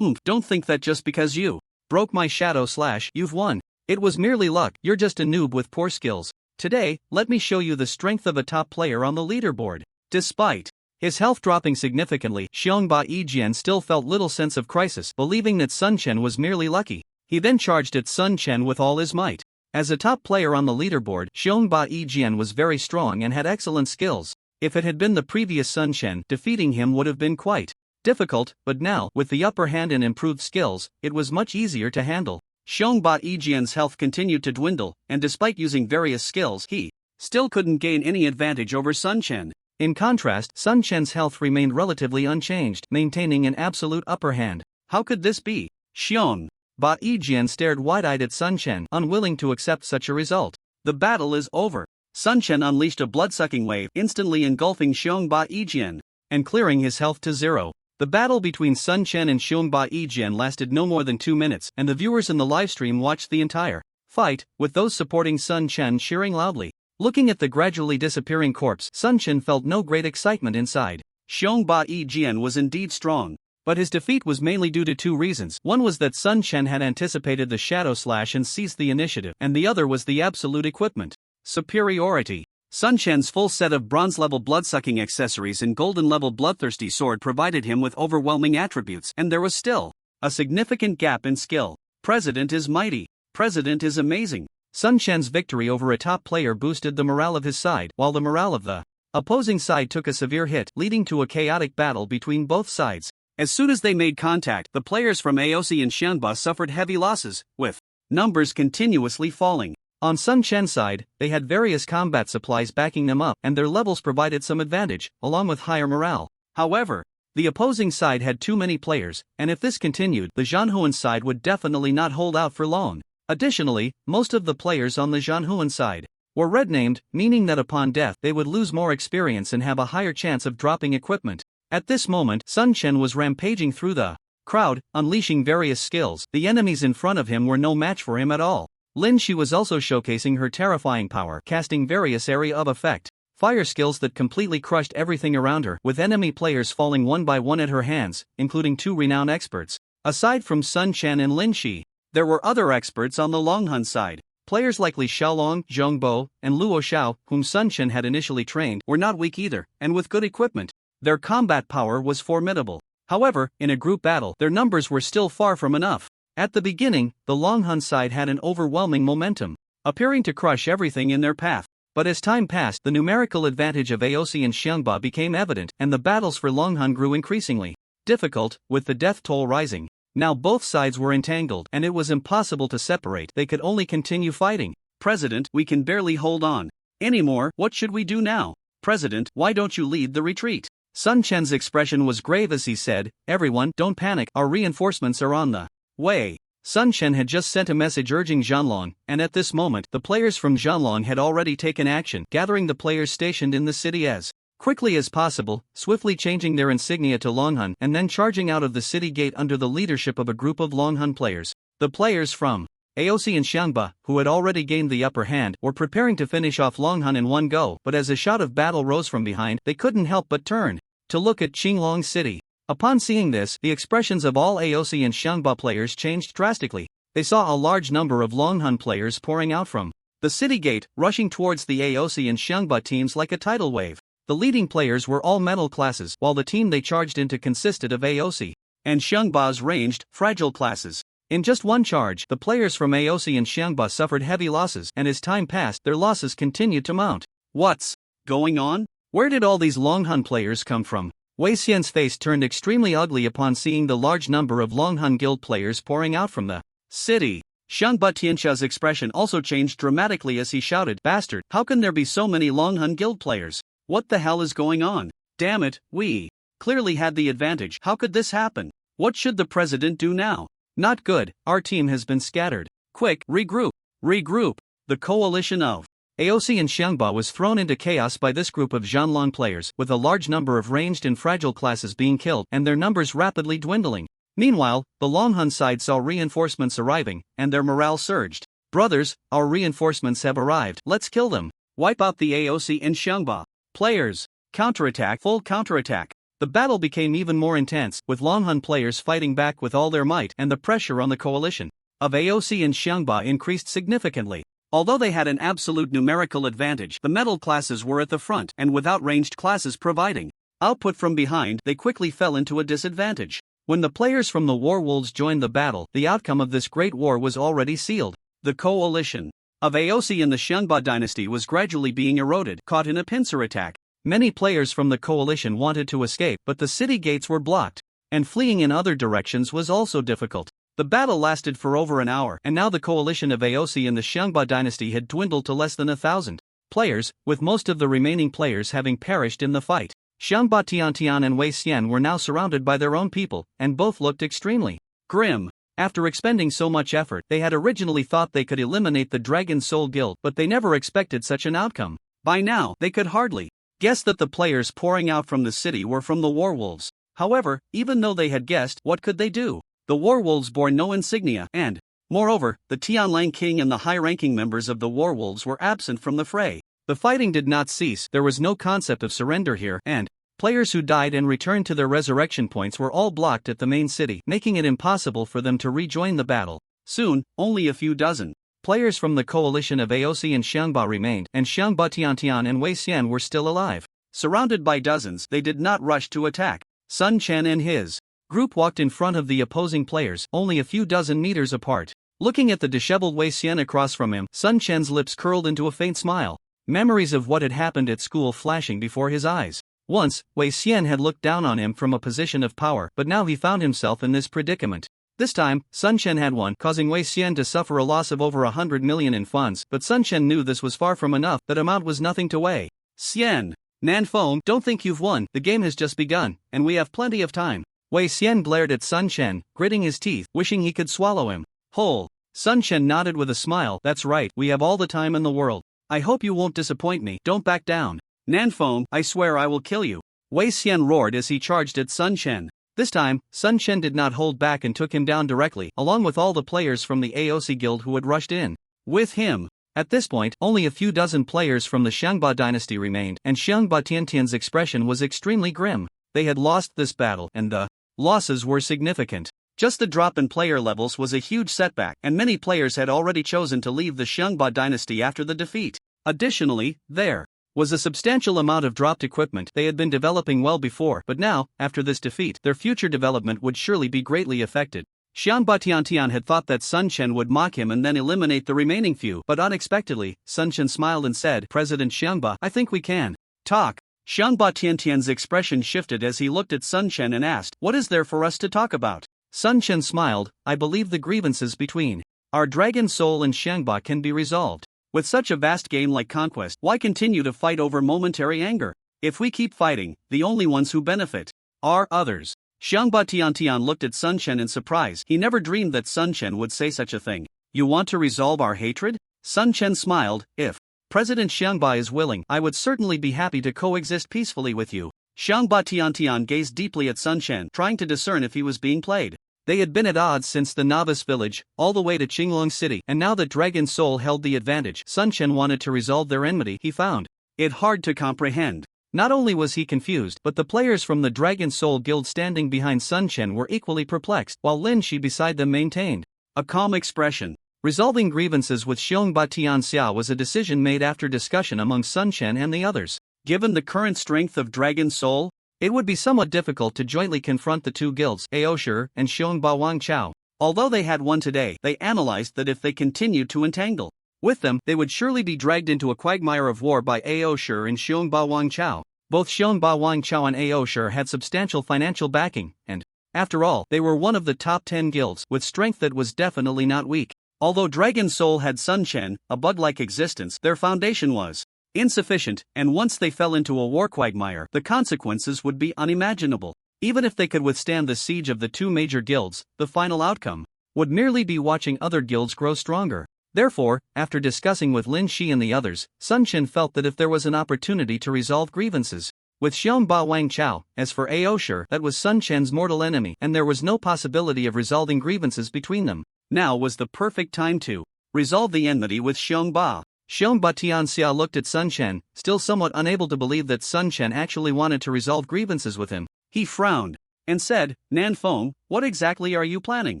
S1: Don't think that just because you broke my Shadow Slash, you've won. It was merely luck, you're just a noob with poor skills. Today, let me show you the strength of a top player on the leaderboard. Despite His health dropping significantly, Xiongba Yijian still felt little sense of crisis, believing that Sun Chen was merely lucky. He then charged at Sun Chen with all his might. As a top player on the leaderboard, Xiongba Yijian was very strong and had excellent skills. If it had been the previous Sun Chen, defeating him would have been quite difficult, but now, with the upper hand and improved skills, it was much easier to handle. Xiongba Yijian's health continued to dwindle, and despite using various skills, he still couldn't gain any advantage over Sun Chen. In contrast, Sun Chen's health remained relatively unchanged, maintaining an absolute upper hand. How could this be? Xiongba Yijian stared wide-eyed at Sun Chen, unwilling to accept such a result. The battle is over. Sun Chen unleashed a blood-sucking wave, instantly engulfing Xiongba Yijian and clearing his health to zero. The battle between Sun Chen and Xiongba Yijian lasted no more than 2 minutes, and the viewers in the livestream watched the entire fight, with those supporting Sun Chen cheering loudly. Looking at the gradually disappearing corpse, Sun Chen felt no great excitement inside. Xiongba Yijian was indeed strong, but his defeat was mainly due to 2 reasons. One was that Sun Chen had anticipated the Shadow Slash and seized the initiative, and the other was the absolute equipment superiority. Sun Chen's full set of bronze-level blood-sucking accessories and golden-level bloodthirsty sword provided him with overwhelming attributes, and there was still a significant gap in skill. President is mighty. President is amazing. Sun Chen's victory over a top player boosted the morale of his side, while the morale of the opposing side took a severe hit, leading to a chaotic battle between both sides. As soon as they made contact, the players from AOC and Xiangba suffered heavy losses, with numbers continuously falling. On Sun Chen's side, they had various combat supplies backing them up, and their levels provided some advantage, along with higher morale. However, the opposing side had too many players, and if this continued, the Zhanhuan side would definitely not hold out for long. Additionally, most of the players on the Zhanhuan side were red-named, meaning that upon death they would lose more experience and have a higher chance of dropping equipment. At this moment, Sun Chen was rampaging through the crowd, unleashing various skills. The enemies in front of him were no match for him at all. Lin Shi was also showcasing her terrifying power, casting various area of effect fire skills that completely crushed everything around her, with enemy players falling one by one at her hands, including 2 renowned experts. Aside from Sun Chen and Lin Shi, there were other experts on the Longhun side. Players like Li Xiaolong, Zhong Bo, and Luo Xiao, whom Sun Chen had initially trained, were not weak either, and with good equipment. Their combat power was formidable. However, in a group battle, their numbers were still far from enough. At the beginning, the Longhun side had an overwhelming momentum, appearing to crush everything in their path. But as time passed, the numerical advantage of AOC and Xiangba became evident, and the battles for Longhun grew increasingly difficult, with the death toll rising. Now both sides were entangled, and it was impossible to separate. They could only continue fighting. President, we can barely hold on anymore. What should we do now? President, why don't you lead the retreat? Sun Chen's expression was grave as he said, "Everyone, don't panic, our reinforcements are on the way." Sun Chen had just sent a message urging Zhanlong, and at this moment, the players from Zhanlong had already taken action, gathering the players stationed in the city as quickly as possible, swiftly changing their insignia to Longhun and then charging out of the city gate under the leadership of a group of Longhun players. The players from AOC and Xiangba, who had already gained the upper hand, were preparing to finish off Longhun in one go, but as a shout of battle rose from behind, they couldn't help but turn to look at Qinglong City. Upon seeing this, the expressions of all AOC and Xiangba players changed drastically. They saw a large number of Longhun players pouring out from the city gate, rushing towards the AOC and Xiangba teams like a tidal wave. The leading players were all metal classes, while the team they charged into consisted of AOC and Xiangba's ranged, fragile classes. In just one charge, the players from AOC and Xiangba suffered heavy losses, and as time passed, their losses continued to mount. What's going on? Where did all these Longhun players come from? Wei Xian's face turned extremely ugly upon seeing the large number of Longhun Guild players pouring out from the city. Xiangba Tianxia's expression also changed dramatically as he shouted, "Bastard, how can there be so many Longhun Guild players? What the hell is going on? Damn it, we clearly had the advantage. How could this happen? What should the president do now? Not good, our team has been scattered. Quick, regroup. Regroup." The coalition of AOC and Xiangba was thrown into chaos by this group of Zhanlong players, with a large number of ranged and fragile classes being killed and their numbers rapidly dwindling. Meanwhile, the Longhun side saw reinforcements arriving, and their morale surged. "Brothers, our reinforcements have arrived, let's kill them. Wipe out the AOC and Xiangba players. Counterattack, full counterattack." The battle became even more intense, with Longhun players fighting back with all their might, and the pressure on the coalition of AOC and Xiangba increased significantly. Although they had an absolute numerical advantage, the metal classes were at the front, and without ranged classes providing
S2: output from behind, they quickly fell into a disadvantage. When the players from the war wolves joined the battle, the outcome of this great war was already sealed. The coalition of Aosi in the Xiongba dynasty was gradually being eroded, caught in a pincer attack. Many players from the coalition wanted to escape, but the city gates were blocked, and fleeing in other directions was also difficult. The battle lasted for over an hour, and now the coalition of Aosi in the Xiongba dynasty had dwindled to less than 1,000 players, with most of the remaining players having perished in the fight. Xiongba Tiantian and Wei Xian were now surrounded by their own people, and both looked extremely grim. After expending so much effort, they had originally thought they could eliminate the Dragon Soul Guild, but they never expected such an outcome. By now, they could hardly guess that the players pouring out from the city were from the Warwolves. However, even though they had guessed, what could they do? The Warwolves bore no insignia, and, moreover, the Tianlang King and the high-ranking members of the Warwolves were absent from the fray. The fighting did not cease, there was no concept of surrender here, and players who died and returned to their resurrection points were all blocked at the main city, making it impossible for them to rejoin the battle. Soon, only a few dozen players from the coalition of Aosi and Xiongba remained, and Xiongba Tiantian and Wei Xian were still alive. Surrounded by dozens, they did not rush to attack. Sun Chen and his group walked in front of the opposing players, only a few dozen meters apart. Looking at the disheveled Wei Xian across from him, Sun Chen's lips curled into a faint smile, memories of what had happened at school flashing before his eyes. Once, Wei Xian had looked down on him from a position of power, but now he found himself in this predicament. This time, Sun Chen had won, causing Wei Xian to suffer a loss of over 100 million in funds, but Sun Chen knew this was far from enough, that amount was nothing to Wei Xian. Nanfeng, don't think you've won, the game has just begun, and we have plenty of time. Wei Xian glared at Sun Chen, gritting his teeth, wishing he could swallow him whole. Sun Chen nodded with a smile, that's right, we have all the time in the world. I hope you won't disappoint me, don't back down. Nanfeng, I swear I will kill you. Wei Xian roared as he charged at Sun Chen. This time, Sun Chen did not hold back and took him down directly, along with all the players from the Aosi Guild who had rushed in with him. At this point, only a few dozen players from the Xiongba dynasty remained, and Xiongba Tiantian's expression was extremely grim. They had lost this battle, and the losses were significant. Just the drop in player levels was a huge setback, and many players had already chosen to leave the Xiongba dynasty after the defeat. Additionally, there was a substantial amount of dropped equipment they had been developing well before, but now, after this defeat, their future development would surely be greatly affected. Xiongba Tiantian had thought that Sun Chen would mock him and then eliminate the remaining few, but unexpectedly, Sun Chen smiled and said, President Xiongba, I think we can talk. Xiongba Tiantian's expression shifted as he looked at Sun Chen and asked, what is there for us to talk about? Sun Chen smiled, I believe the grievances between our Dragon Soul and Xiongba can be resolved. With such a vast game like Conquest, why continue to fight over momentary anger? If we keep fighting, the only ones who benefit are others. Xiongba Tiantian looked at Sun Chen in surprise. He never dreamed that Sun Chen would say such a thing. You want to resolve our hatred? Sun Chen smiled, if President Xiongba is willing, I would certainly be happy to coexist peacefully with you. Xiongba Tiantian gazed deeply at Sun Chen, trying to discern if he was being played. They had been at odds since the novice village, all the way to Qinglong City, and now that Dragon Soul held the advantage, Sun Chen wanted to resolve their enmity. He found it hard to comprehend. Not only was he confused, but the players from the Dragon Soul Guild standing behind Sun Chen were equally perplexed, while Lin Shi beside them maintained a calm expression. Resolving grievances with Xiongba Tianxia was a decision made after discussion among Sun Chen and the others. Given the current strength of Dragon Soul, it would be somewhat difficult to jointly confront the two guilds, Aoshi and Xiongba Wangchao. Although they had won today, they analyzed that if they continued to entangle with them, they would surely be dragged into a quagmire of war by Aoshi and Xiongba Wangchao. Both Xiongba Wangchao and Aoshi had substantial financial backing, and, after all, they were one of the top 10 guilds, with strength that was definitely not weak. Although Dragon Soul had Sun Chen, a bug-like existence, their foundation was insufficient, and once they fell into a war quagmire, the consequences would be unimaginable. Even if they could withstand the siege of the two major guilds, the final outcome would merely be watching other guilds grow stronger. Therefore, after discussing with Lin Shi and the others, Sun Chen felt that if there was an opportunity to resolve grievances with Xiongba Wangchao, as for Aoshi, that was Sun Chen's mortal enemy, and there was no possibility of resolving grievances between them. Now was the perfect time to resolve the enmity with Xiongba. Xiongba Tianxia looked at Sun Chen, still somewhat unable to believe that Sun Chen actually wanted to resolve grievances with him. He frowned and said, Nanfeng, what exactly are you planning?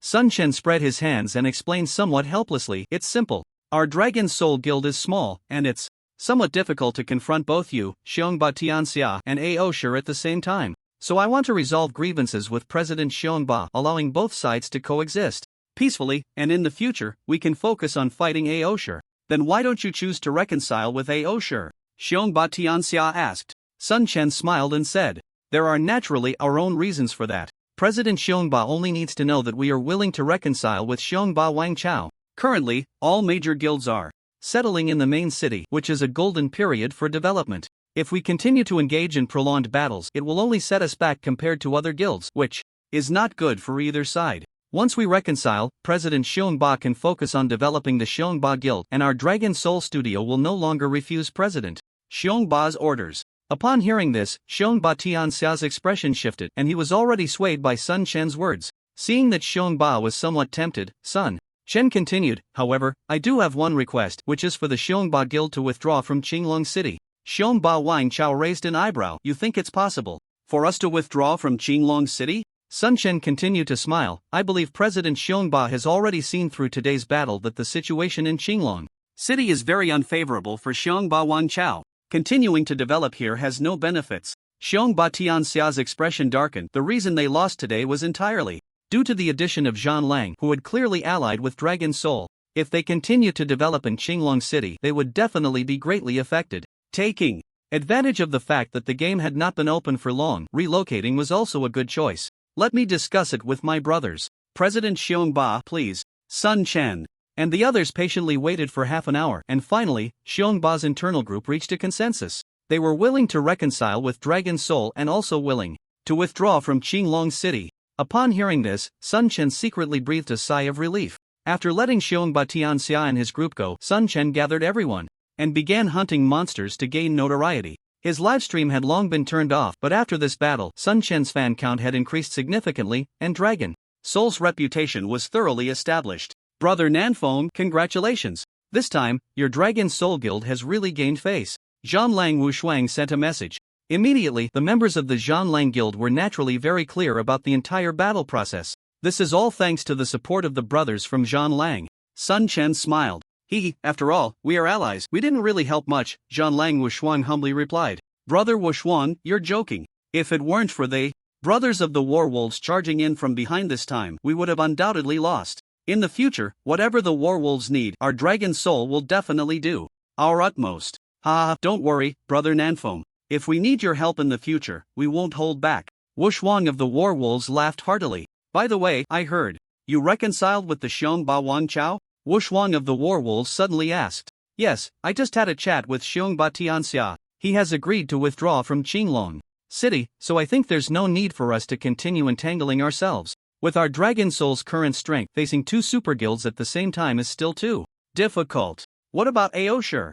S2: Sun Chen spread his hands and explained somewhat helplessly, it's simple. Our Dragon Soul Guild is small, and its somewhat difficult to confront both you, Xiongba Tianxia and Aosher at the same time. So I want to resolve grievances with President Xiongba, allowing both sides to coexist peacefully, and in the future, we can focus on fighting Aosher. Then why don't you choose to reconcile with Aosher? Xiongba Tianxia asked. Sun Chen smiled and said, there are naturally our own reasons for that. President Xiongba only needs to know that we are willing to reconcile with Xiongba Wangchao. Currently, all major guilds are settling in the main city, which is a golden period for development. If we continue to engage in prolonged battles, it will only set us back compared to other guilds, which is not good for either side. Once we reconcile, President Xiongba can focus on developing the Xiongba Guild, and our Dragon Soul Studio will no longer refuse President Xiongba's orders. Upon hearing this, Xiongba Tianxia's expression shifted, and he was already swayed by Sun Chen's words. Seeing that Xiongba was somewhat tempted, Sun Chen continued, however, I do have one request, which is for the Xiongba Guild to withdraw from Qinglong City. Xiongba Wangchao raised an eyebrow. You think it's possible for us to withdraw from Qinglong City? Sun Chen continued to smile. I believe President Xiongba has already seen through today's battle that the situation in Qinglong City is very unfavorable for Xiongba Wangchao. Continuing to develop here has no benefits. Xiongba Tianxia's expression darkened. The reason they lost today was entirely due to the addition of Zhan Lang, who had clearly allied with Dragon Soul. If they continue to develop in Qinglong City, they would definitely be greatly affected. Taking advantage of the fact that the game had not been open for long, relocating was also a good choice. Let me discuss it with my brothers. President Xiongba, please. Sun Chen and the others patiently waited for half an hour, and finally, Xiongba's internal group reached a consensus. They were willing to reconcile with Dragon Soul and also willing to withdraw from Qinglong City. Upon hearing this, Sun Chen secretly breathed a sigh of relief. After letting Xiongba Tianxia and his group go, Sun Chen gathered everyone and began hunting monsters to gain notoriety. His livestream had long been turned off, but after this battle, Sun Chen's fan count had increased significantly, and Dragon Soul's reputation was thoroughly established. Brother Nanfeng, congratulations. This time, your Dragon Soul Guild has really gained face. Zhan Lang Wushuang sent a message. Immediately, the members of the Zhan Lang Guild were naturally very clear about the entire battle process. This is all thanks to the support of the brothers from Zhan Lang. Sun Chen smiled. After all, we are allies. We didn't really help much, Zhan Lang Wushuang humbly replied. Brother Wushuang, you're joking. If it weren't for the brothers of the Warwolves charging in from behind this time, we would have undoubtedly lost. In the future, whatever the Warwolves need, our Dragon Soul will definitely do our utmost. Don't worry, Brother Nanfeng. If we need your help in the future, we won't hold back. Wushuang of the Warwolves laughed heartily. By the way, I heard you reconciled with the Xiongba Wangchao? Wushuang of the Warwolves suddenly asked. Yes, I just had a chat with Xiongba Tianxia. He has agreed to withdraw from Qinglong City, so I think there's no need for us to continue entangling ourselves. With our Dragon Soul's current strength, facing two super guilds at the same time is still too difficult. What about Aosher?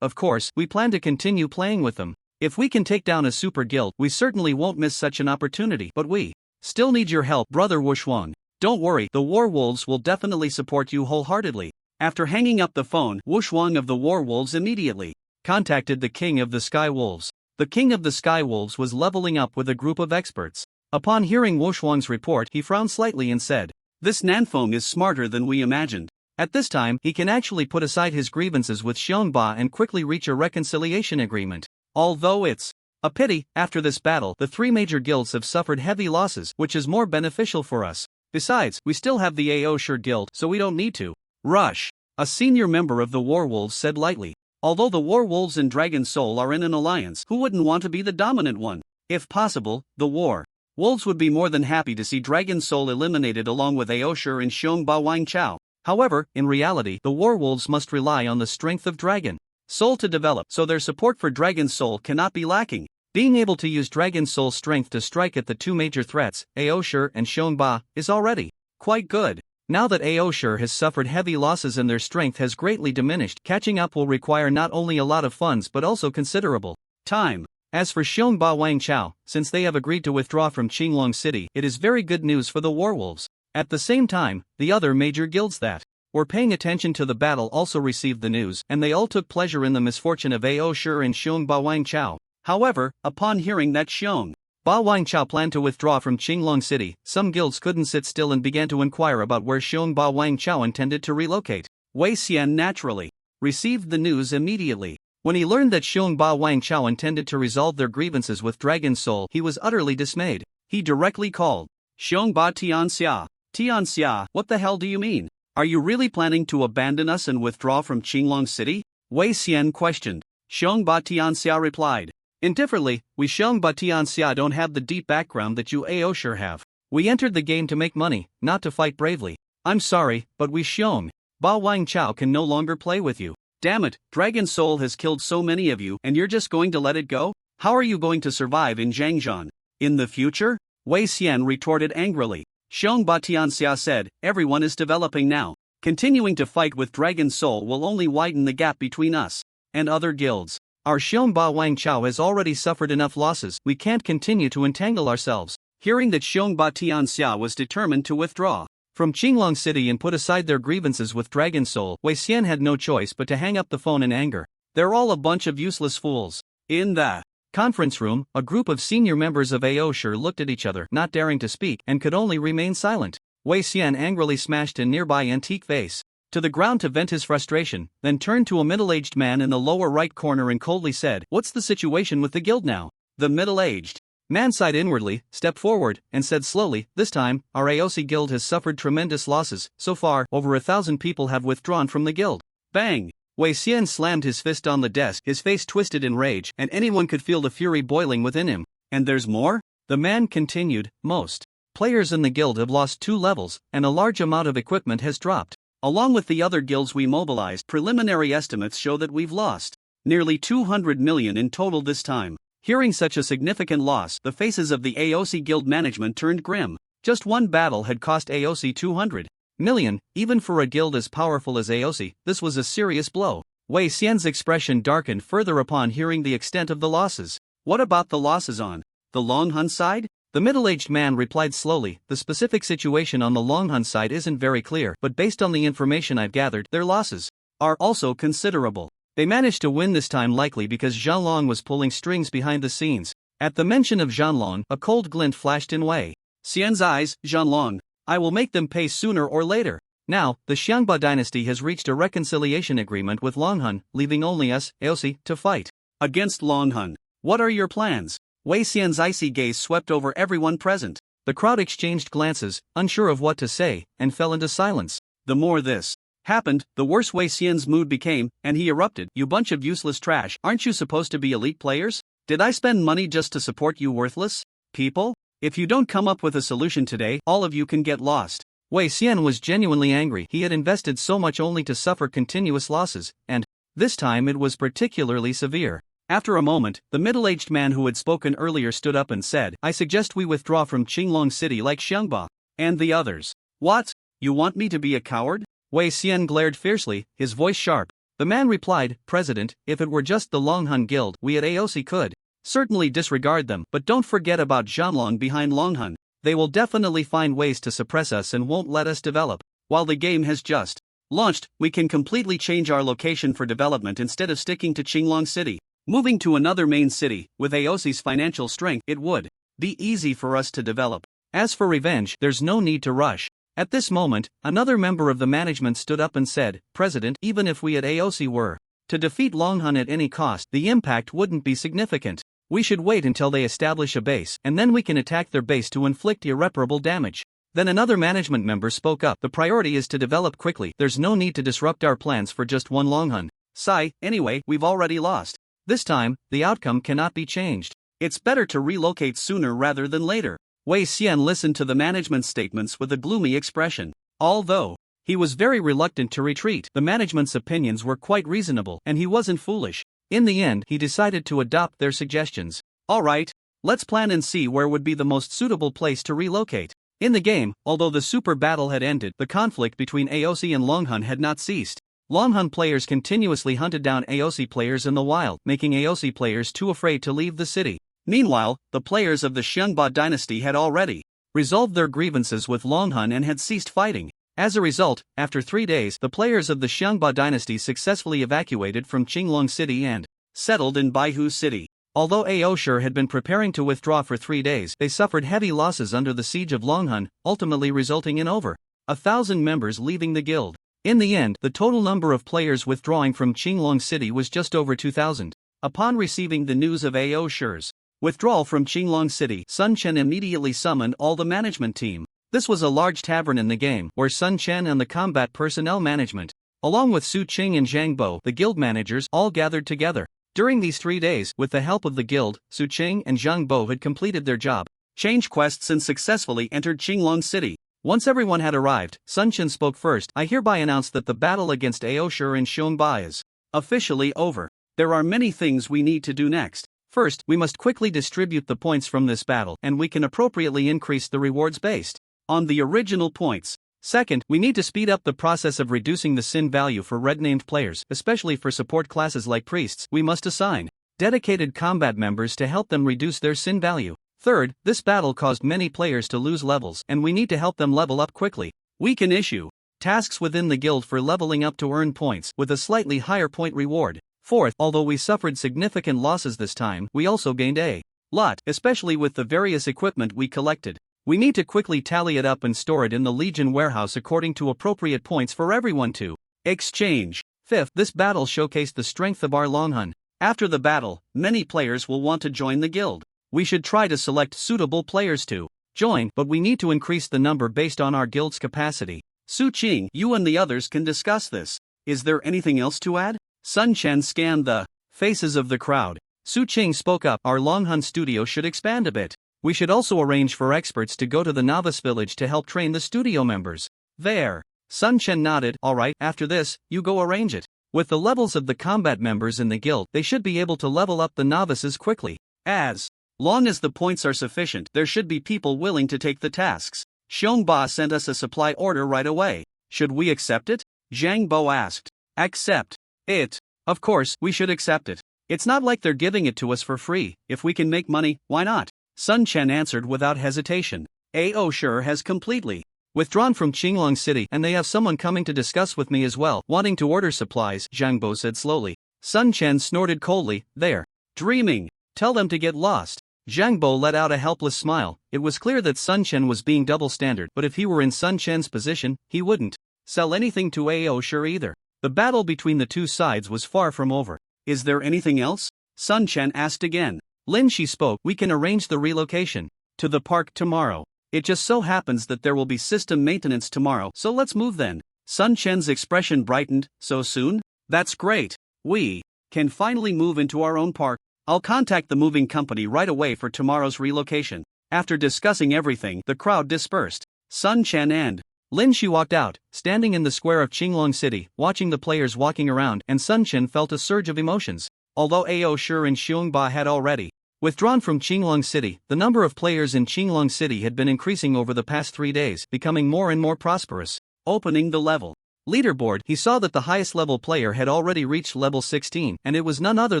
S2: Of course, we plan to continue playing with them. If we can take down a super guild, we certainly won't miss such an opportunity, but we still need your help, Brother Wushuang. Don't worry, the Warwolves will definitely support you wholeheartedly. After hanging up the phone, Wushuang of the Warwolves immediately contacted the King of the Sky Wolves. The King of the Sky Wolves was leveling up with a group of experts. Upon hearing Wushuang's report, he frowned slightly and said, this Nanfeng is smarter than we imagined. At this time, he can actually put aside his grievances with Xiongba and quickly reach a reconciliation agreement. Although it's a pity, after this battle, the three major guilds have suffered heavy losses, which is more beneficial for us. Besides, we still have the Aosher Guild, so we don't need to rush. A senior member of the Warwolves said lightly. Although the Warwolves and Dragon Soul are in an alliance, who wouldn't want to be the dominant one? If possible, the Warwolves would be more than happy to see Dragon Soul eliminated along with Aosher and Xiongba Wangchao. However, in reality, the Warwolves must rely on the strength of Dragon Soul to develop, so their support for Dragon Soul cannot be lacking. Being able to use Dragon Soul's strength to strike at the two major threats, Aosher and Xiongba, is already quite good. Now that Aosher has suffered heavy losses and their strength has greatly diminished, catching up will require not only a lot of funds but also considerable time. As for Xiongba Wangchao, since they have agreed to withdraw from Qinglong City, it is very good news for the Warwolves. At the same time, the other major guilds that were paying attention to the battle also received the news, and they all took pleasure in the misfortune of Aosher and Xiongba Wangchao. However, upon hearing that Xiongba Wangchao planned to withdraw from Qinglong City, some guilds couldn't sit still and began to inquire about where Xiongba Wangchao intended to relocate. Wei Xian naturally received the news immediately.
S1: When he learned that Xiong Ba Wang Chao intended to resolve their grievances with Dragon Soul, he was utterly dismayed. He directly called,
S2: Xiong Ba Tianxia. Tianxia, what the hell do you mean? Are you really planning to abandon us and withdraw from Qinglong City? Wei Xian questioned. Xiong Ba Tianxia replied. Indifferently, we Xiong Ba Tianxia don't have the deep background that you Aosher have. We entered the game to make money, not to fight bravely. I'm sorry, but we Xiong Ba Wang Chao can no longer play with you. Damn it, Dragon Soul has killed so many of you and you're just going to let it go? How are you going to survive in Zhangjian? In the future? Wei Xian retorted angrily. Xiong Ba Tianxia said, everyone is developing now. Continuing to fight with Dragon Soul will only widen the gap between us and other guilds. Our Xiong Ba Wang Chao has already suffered enough losses, we can't continue to entangle ourselves. Hearing that Xiong Ba Tianxia was determined to withdraw from Qinglong City and put aside their grievances with Dragon Soul, Wei Xian had no choice but to hang up the phone in anger. They're all a bunch of useless fools. In the conference room, a group of senior members of Aosher looked at each other, not daring to speak, and could only remain silent. Wei Xian angrily smashed a nearby antique vase to the ground to vent his frustration, then turned to a middle-aged man in the lower right corner and coldly said, "What's the situation with the guild now?" The middle-aged man sighed inwardly, stepped forward, and said slowly, "This time, our AOC guild has suffered tremendous losses. So far, over 1,000 people have withdrawn from the guild." Bang! Wei Xian slammed his fist on the desk, his face twisted in rage, and anyone could feel the fury boiling within him. "And there's more?" The man continued, "Most players in the guild have lost 2 levels, and a large amount of equipment has dropped. Along with the other guilds we mobilized, preliminary estimates show that we've lost nearly 200 million in total this time." Hearing such a significant loss, the faces of the AOC guild management turned grim. Just one battle had cost AOC 200 million, even for a guild as powerful as AOC, this was a serious blow. Wei Xian's expression darkened further upon hearing the extent of the losses. "What about the losses on the Longhun side?" The middle-aged man replied slowly, "The specific situation on the Longhun side isn't very clear, but based on the information I've gathered, their losses are also considerable. They managed to win this time likely because Zhanlong was pulling strings behind the scenes." At the mention of Zhanlong, a cold glint flashed in Wei Xian's eyes. "Zhanlong, I will make them pay sooner or later." Now, the Xiangba dynasty has reached a reconciliation agreement with Longhun, leaving only us, AOC, to fight against Longhun. What are your plans? Wei Xian's icy gaze swept over everyone present. The crowd exchanged glances, unsure of what to say, and fell into silence. The more this happened, the worse Wei Xian's mood became, and he erupted, "You bunch of useless trash, aren't you supposed to be elite players? Did I spend money just to support you worthless people? If you don't come up with a solution today, all of you can get lost." Wei Xian was genuinely angry. He had invested so much only to suffer continuous losses, and this time it was particularly severe. After a moment, the middle-aged man who had spoken earlier stood up and said, "I suggest we withdraw from Qinglong City like Xiangba and the others." "What? You want me to be a coward?" Wei Xian glared fiercely, his voice sharp. The man replied, "President, if it were just the Longhun Guild, we at AOC could certainly disregard them, but don't forget about Zhanlong behind Longhun. They will definitely find ways to suppress us and won't let us develop. While the game has just launched, we can completely change our location for development instead of sticking to Qinglong City. Moving to another main city, with AOC's financial strength, it would be easy for us to develop. As for revenge, there's no need to rush." At this moment, another member of the management stood up and said, "President, even if we at AOC were to defeat Longhun at any cost, the impact wouldn't be significant. We should wait until they establish a base, and then we can attack their base to inflict irreparable damage." Then another management member spoke up, "The priority is to develop quickly, there's no need to disrupt our plans for just one Longhun. Sigh, anyway, we've already lost. This time, the outcome cannot be changed. It's better to relocate sooner rather than later." Wei Xian listened to the management's statements with a gloomy expression. Although he was very reluctant to retreat, the management's opinions were quite reasonable, and he wasn't foolish. In the end, he decided to adopt their suggestions. "All right, let's plan and see where would be the most suitable place to relocate." In the game, although the super battle had ended, the conflict between AOC and Longhun had not ceased. Longhun players continuously hunted down AOC players in the wild, making AOC players too afraid to leave the city. Meanwhile, the players of the Xiangba dynasty had already resolved their grievances with Longhun and had ceased fighting. As a result, after 3 days, the players of the Xiangba dynasty successfully evacuated from Qinglong City and settled in Baihu City. Although Aosher had been preparing to withdraw for 3 days, they suffered heavy losses under the siege of Longhun, ultimately resulting in over 1,000 members leaving the guild.
S1: In the end, the total number of players withdrawing from Qinglong City was just over 2,000. Upon receiving the news of Ao Shi's withdrawal from Qinglong City, Sun Chen immediately summoned all the management team. This was a large tavern in the game, where Sun Chen and the combat personnel management, along with Su Qing and Zhang Bo, the guild managers, all gathered together. During these 3 days, with the help of the guild, Su Qing and Zhang Bo had completed their job, change quests, and successfully entered Qinglong City. Once everyone had arrived, Sun Chen spoke first. I hereby announce that the battle against Ao Shi and Xiongba is officially over. There are many things we need to do next. First, we must quickly distribute the points from this battle, and we can appropriately increase the rewards based on the original points. Second, we need to speed up the process of reducing the sin value for red-named players, especially for support classes like priests. We must assign dedicated combat members to help them reduce their sin value. Third, this battle caused many players to lose levels, and we need to help them level up quickly. We can issue tasks within the guild for leveling up to earn points, with a slightly higher point reward. Fourth, although we suffered significant losses this time, we also gained a lot, especially with the various equipment we collected. We need to quickly tally it up and store it in the Legion warehouse according to appropriate points for everyone to exchange. Fifth, this battle showcased the strength of our Longhun. After the battle, many players will want to join the guild. We should try to select suitable players to join, but we need to increase the number based on our guild's capacity. Su Qing, you and the others can discuss this. Is there anything else to add? Sun Chen scanned the faces of the crowd. Su Qing spoke up. Our Longhun studio should expand a bit. We should also arrange for experts to go to the novice village to help train the studio members. There. Sun Chen nodded. Alright, after this, you go arrange it. With the levels of the combat members in the guild, they should be able to level up the novices quickly. As long as the points are sufficient, there should be people willing to take the tasks. Xiongba sent us a supply order right away. Should we accept it? Zhang Bo asked. Accept it. Of course, we should accept it. It's not like they're giving it to us for free. If we can make money, why not? Sun Chen answered without hesitation. Ao Shi has completely withdrawn from Qinglong City, and they have someone coming to discuss with me as well, wanting to order supplies, Zhang Bo said slowly. Sun Chen snorted coldly. They're dreaming. Tell them to get lost. Zhang Bo let out a helpless smile. It was clear that Sun Chen was being double-standard, but if he were in Sun Chen's position, he wouldn't sell anything to Ao Shi either. The battle between the two sides was far from over. Is there anything else? Sun Chen asked again. Lin Shi spoke. We can arrange the relocation to the park tomorrow. It just so happens that there will be system maintenance tomorrow, so let's move then. Sun Chen's expression brightened. So soon? That's great. We can finally move into our own park. I'll contact the moving company right away for tomorrow's relocation. After discussing everything, the crowd dispersed. Sun Chen and Lin Shi walked out, standing in the square of Qinglong City, watching the players walking around, and Sun Chen felt a surge of emotions. Although Ao Shi and Xiongba had already withdrawn from Qinglong City, the number of players in Qinglong City had been increasing over the past 3 days, becoming more and more prosperous. Opening the level leaderboard, he saw that the highest level player had already reached level 16, and it was none other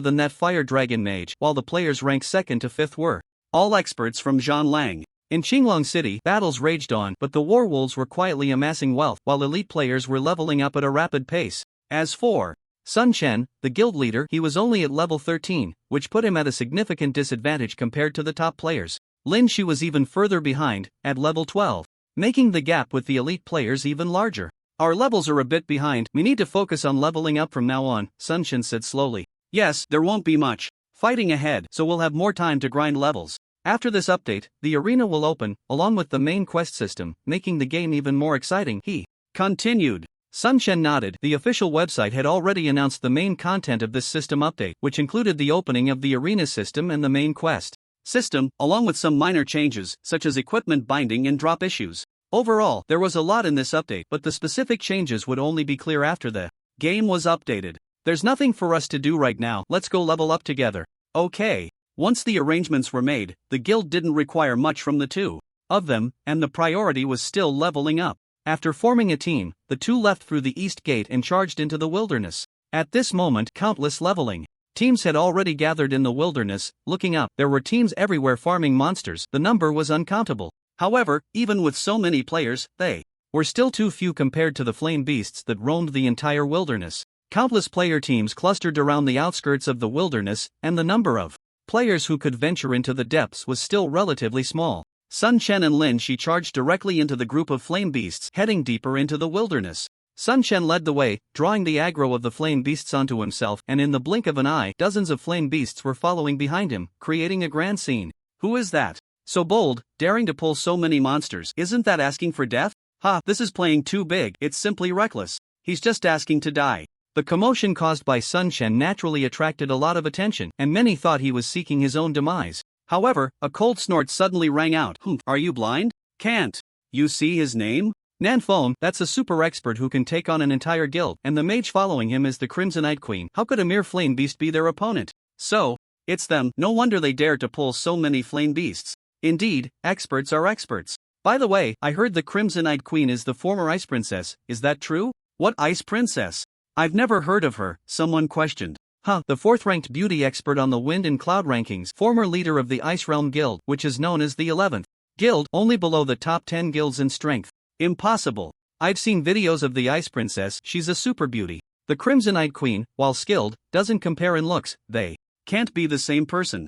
S1: than that Fire Dragon Mage, while the players ranked 2nd to 5th were all experts from Zhanlang. In Qinglong City, battles raged on, but the war wolves were quietly amassing wealth, while elite players were leveling up at a rapid pace. As for Sun Chen, the guild leader, he was only at level 13, which put him at a significant disadvantage compared to the top players. Lin Shi was even further behind, at level 12, making the gap with the elite players even larger. Our levels are a bit behind. We need to focus on leveling up from now on, Sun Chen said slowly. Yes, there won't be much fighting ahead, so we'll have more time to grind levels. After this update, the arena will open, along with the main quest system, making the game even more exciting, he continued. Sun Chen nodded. The official website had already announced the main content of this system update, which included the opening of the arena system and the main quest system, along with some minor changes, such as equipment binding and drop issues. Overall, there was a lot in this update, but the specific changes would only be clear after the game was updated. There's nothing for us to do right now. Let's go level up together. Okay. Once the arrangements were made, the guild didn't require much from the two of them, and the priority was still leveling up. After forming a team, the two left through the east gate and charged into the wilderness. At this moment, countless leveling teams had already gathered in the wilderness. Looking up, there were teams everywhere farming monsters. The number was uncountable. However, even with so many players, they were still too few compared to the flame beasts that roamed the entire wilderness. Countless player teams clustered around the outskirts of the wilderness, and the number of players who could venture into the depths was still relatively small. Sun Chen and Lin Shi charged directly into the group of flame beasts, heading deeper into the wilderness. Sun Chen led the way, drawing the aggro of the flame beasts onto himself, and in the blink of an eye, dozens of flame beasts were following behind him, creating a grand scene. Who is that? So bold, daring to pull so many monsters. Isn't that asking for death? Ha, this is playing too big. It's simply reckless. He's just asking to die. The commotion caused by Sun Chen naturally attracted a lot of attention, and many thought he was seeking his own demise. However, a cold snort suddenly rang out. Are you blind? Can't you see his name? Nanfone, that's a super expert who can take on an entire guild, and the mage following him is the Crimsonite Queen. How could a mere flame beast be their opponent? So, it's them. No wonder they dared to pull so many flame beasts. Indeed, experts are experts. By the way, I heard the Crimsonite Queen is the former ice princess. Is that true? What ice princess? I've never heard of her, someone questioned. The fourth-ranked beauty expert on the Wind and Cloud rankings, former leader of the Ice Realm Guild, which is known as the 11th Guild, only below the top 10 guilds in strength. Impossible. I've seen videos of the Ice Princess, she's a super beauty. The Crimsonite Queen, while skilled, doesn't compare in looks. They can't be the same person.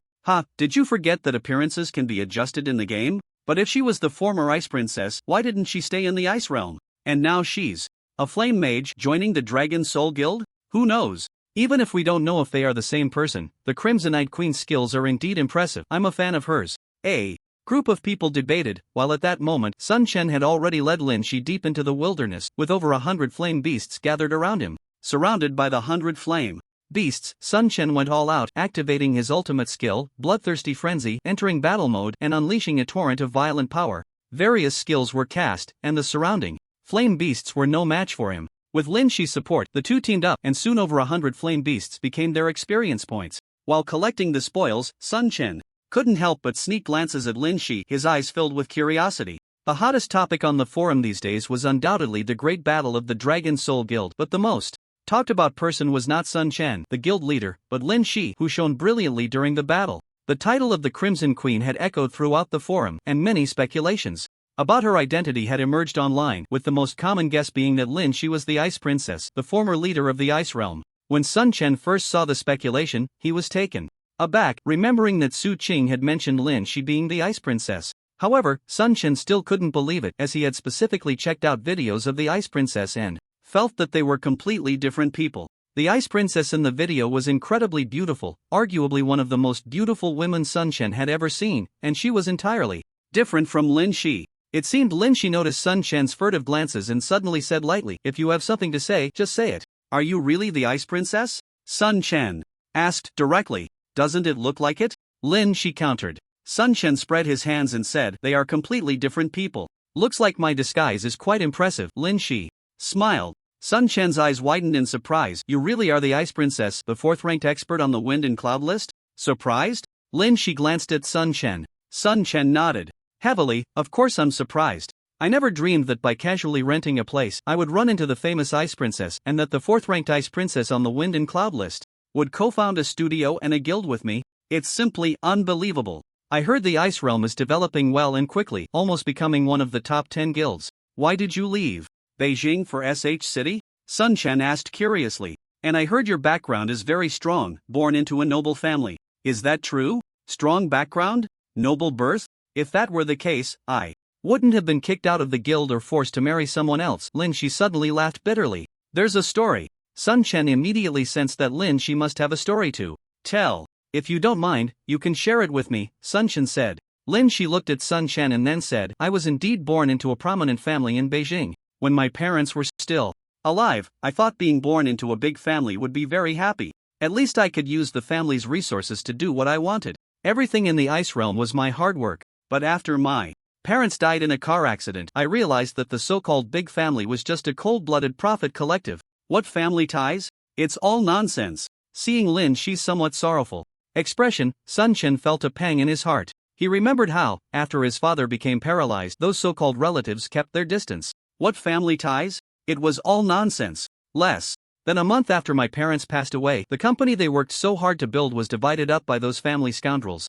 S1: Did you forget that appearances can be adjusted in the game? But if she was the former Ice Princess, why didn't she stay in the Ice Realm? And now she's a flame mage joining the Dragon Soul Guild? Who knows? Even if we don't know if they are the same person, the Crimsonite Queen's skills are indeed impressive. I'm a fan of hers. A group of people debated, while at that moment Sun Chen had already led Lin Shi deep into the wilderness, with over 100 flame beasts gathered around him. Surrounded by the 100 flame beasts, Sun Chen went all out, activating his ultimate skill, Bloodthirsty Frenzy, entering battle mode and unleashing a torrent of violent power. Various skills were cast, and the surrounding flame beasts were no match for him. With Lin Shi's support, the two teamed up, and soon over 100 flame beasts became their experience points. While collecting the spoils, Sun Chen couldn't help but sneak glances at Lin Shi, his eyes filled with curiosity. The hottest topic on the forum these days was undoubtedly the great battle of the Dragon Soul Guild, but the most talked about person was not Sun Chen, the guild leader, but Lin Shi, who shone brilliantly during the battle. The title of the Crimson Queen had echoed throughout the forum, and many speculations about her identity had emerged online, with the most common guess being that Lin Shi was the Ice Princess, the former leader of the Ice Realm. When Sun Chen first saw the speculation, he was taken aback, remembering that Su Qing had mentioned Lin Shi being the Ice Princess. However, Sun Chen still couldn't believe it, as he had specifically checked out videos of the Ice Princess and felt that they were completely different people. The Ice Princess in the video was incredibly beautiful, arguably one of the most beautiful women Sun Chen had ever seen, and she was entirely different from Lin Shi. It seemed Lin Shi noticed Sun Chen's furtive glances and suddenly said lightly, "If you have something to say, just say it." "Are you really the Ice Princess?" Sun Chen asked directly. "Doesn't it look like it?" Lin Shi countered. Sun Chen spread his hands and said, "They are completely different people. Looks like my disguise is quite impressive." Lin Shi smiled. Sun Chen's eyes widened in surprise. "You really are the Ice Princess, the fourth-ranked expert on the Wind and Cloud list?" Surprised? Lin Shi glanced at Sun Chen. Sun Chen nodded heavily. "Of course I'm surprised. I never dreamed that by casually renting a place I would run into the famous Ice Princess, and that the fourth-ranked Ice Princess on the Wind and Cloud list would co-found a studio and a guild with me. It's simply unbelievable. I heard the Ice Realm is developing well and quickly, almost becoming one of the top 10 guilds. Why did you leave Beijing for SH City?" Sun Chen asked curiously. "And I heard your background is very strong, born into a noble family. Is that true? Strong background? Noble birth? If that were the case, I wouldn't have been kicked out of the guild or forced to marry someone else." Lin Shi suddenly laughed bitterly. "There's a story." Sun Chen immediately sensed that Lin Shi must have a story to tell. "If you don't mind, you can share it with me," Sun Chen said. Lin Shi looked at Sun Chen and then said, "I was indeed born into a prominent family in Beijing. When my parents were still alive, I thought being born into a big family would be very happy. At least I could use the family's resources to do what I wanted. Everything in the Ice Realm was my hard work. But after my parents died in a car accident, I realized that the so-called big family was just a cold-blooded profit collective. What family ties? It's all nonsense." Seeing Lin Shi's somewhat sorrowful expression, Sun Chen felt a pang in his heart. He remembered how, after his father became paralyzed, those so-called relatives kept their distance. What family ties? It was all nonsense. Less than a month after my parents passed away, the company they worked so hard to build was divided up by those family scoundrels.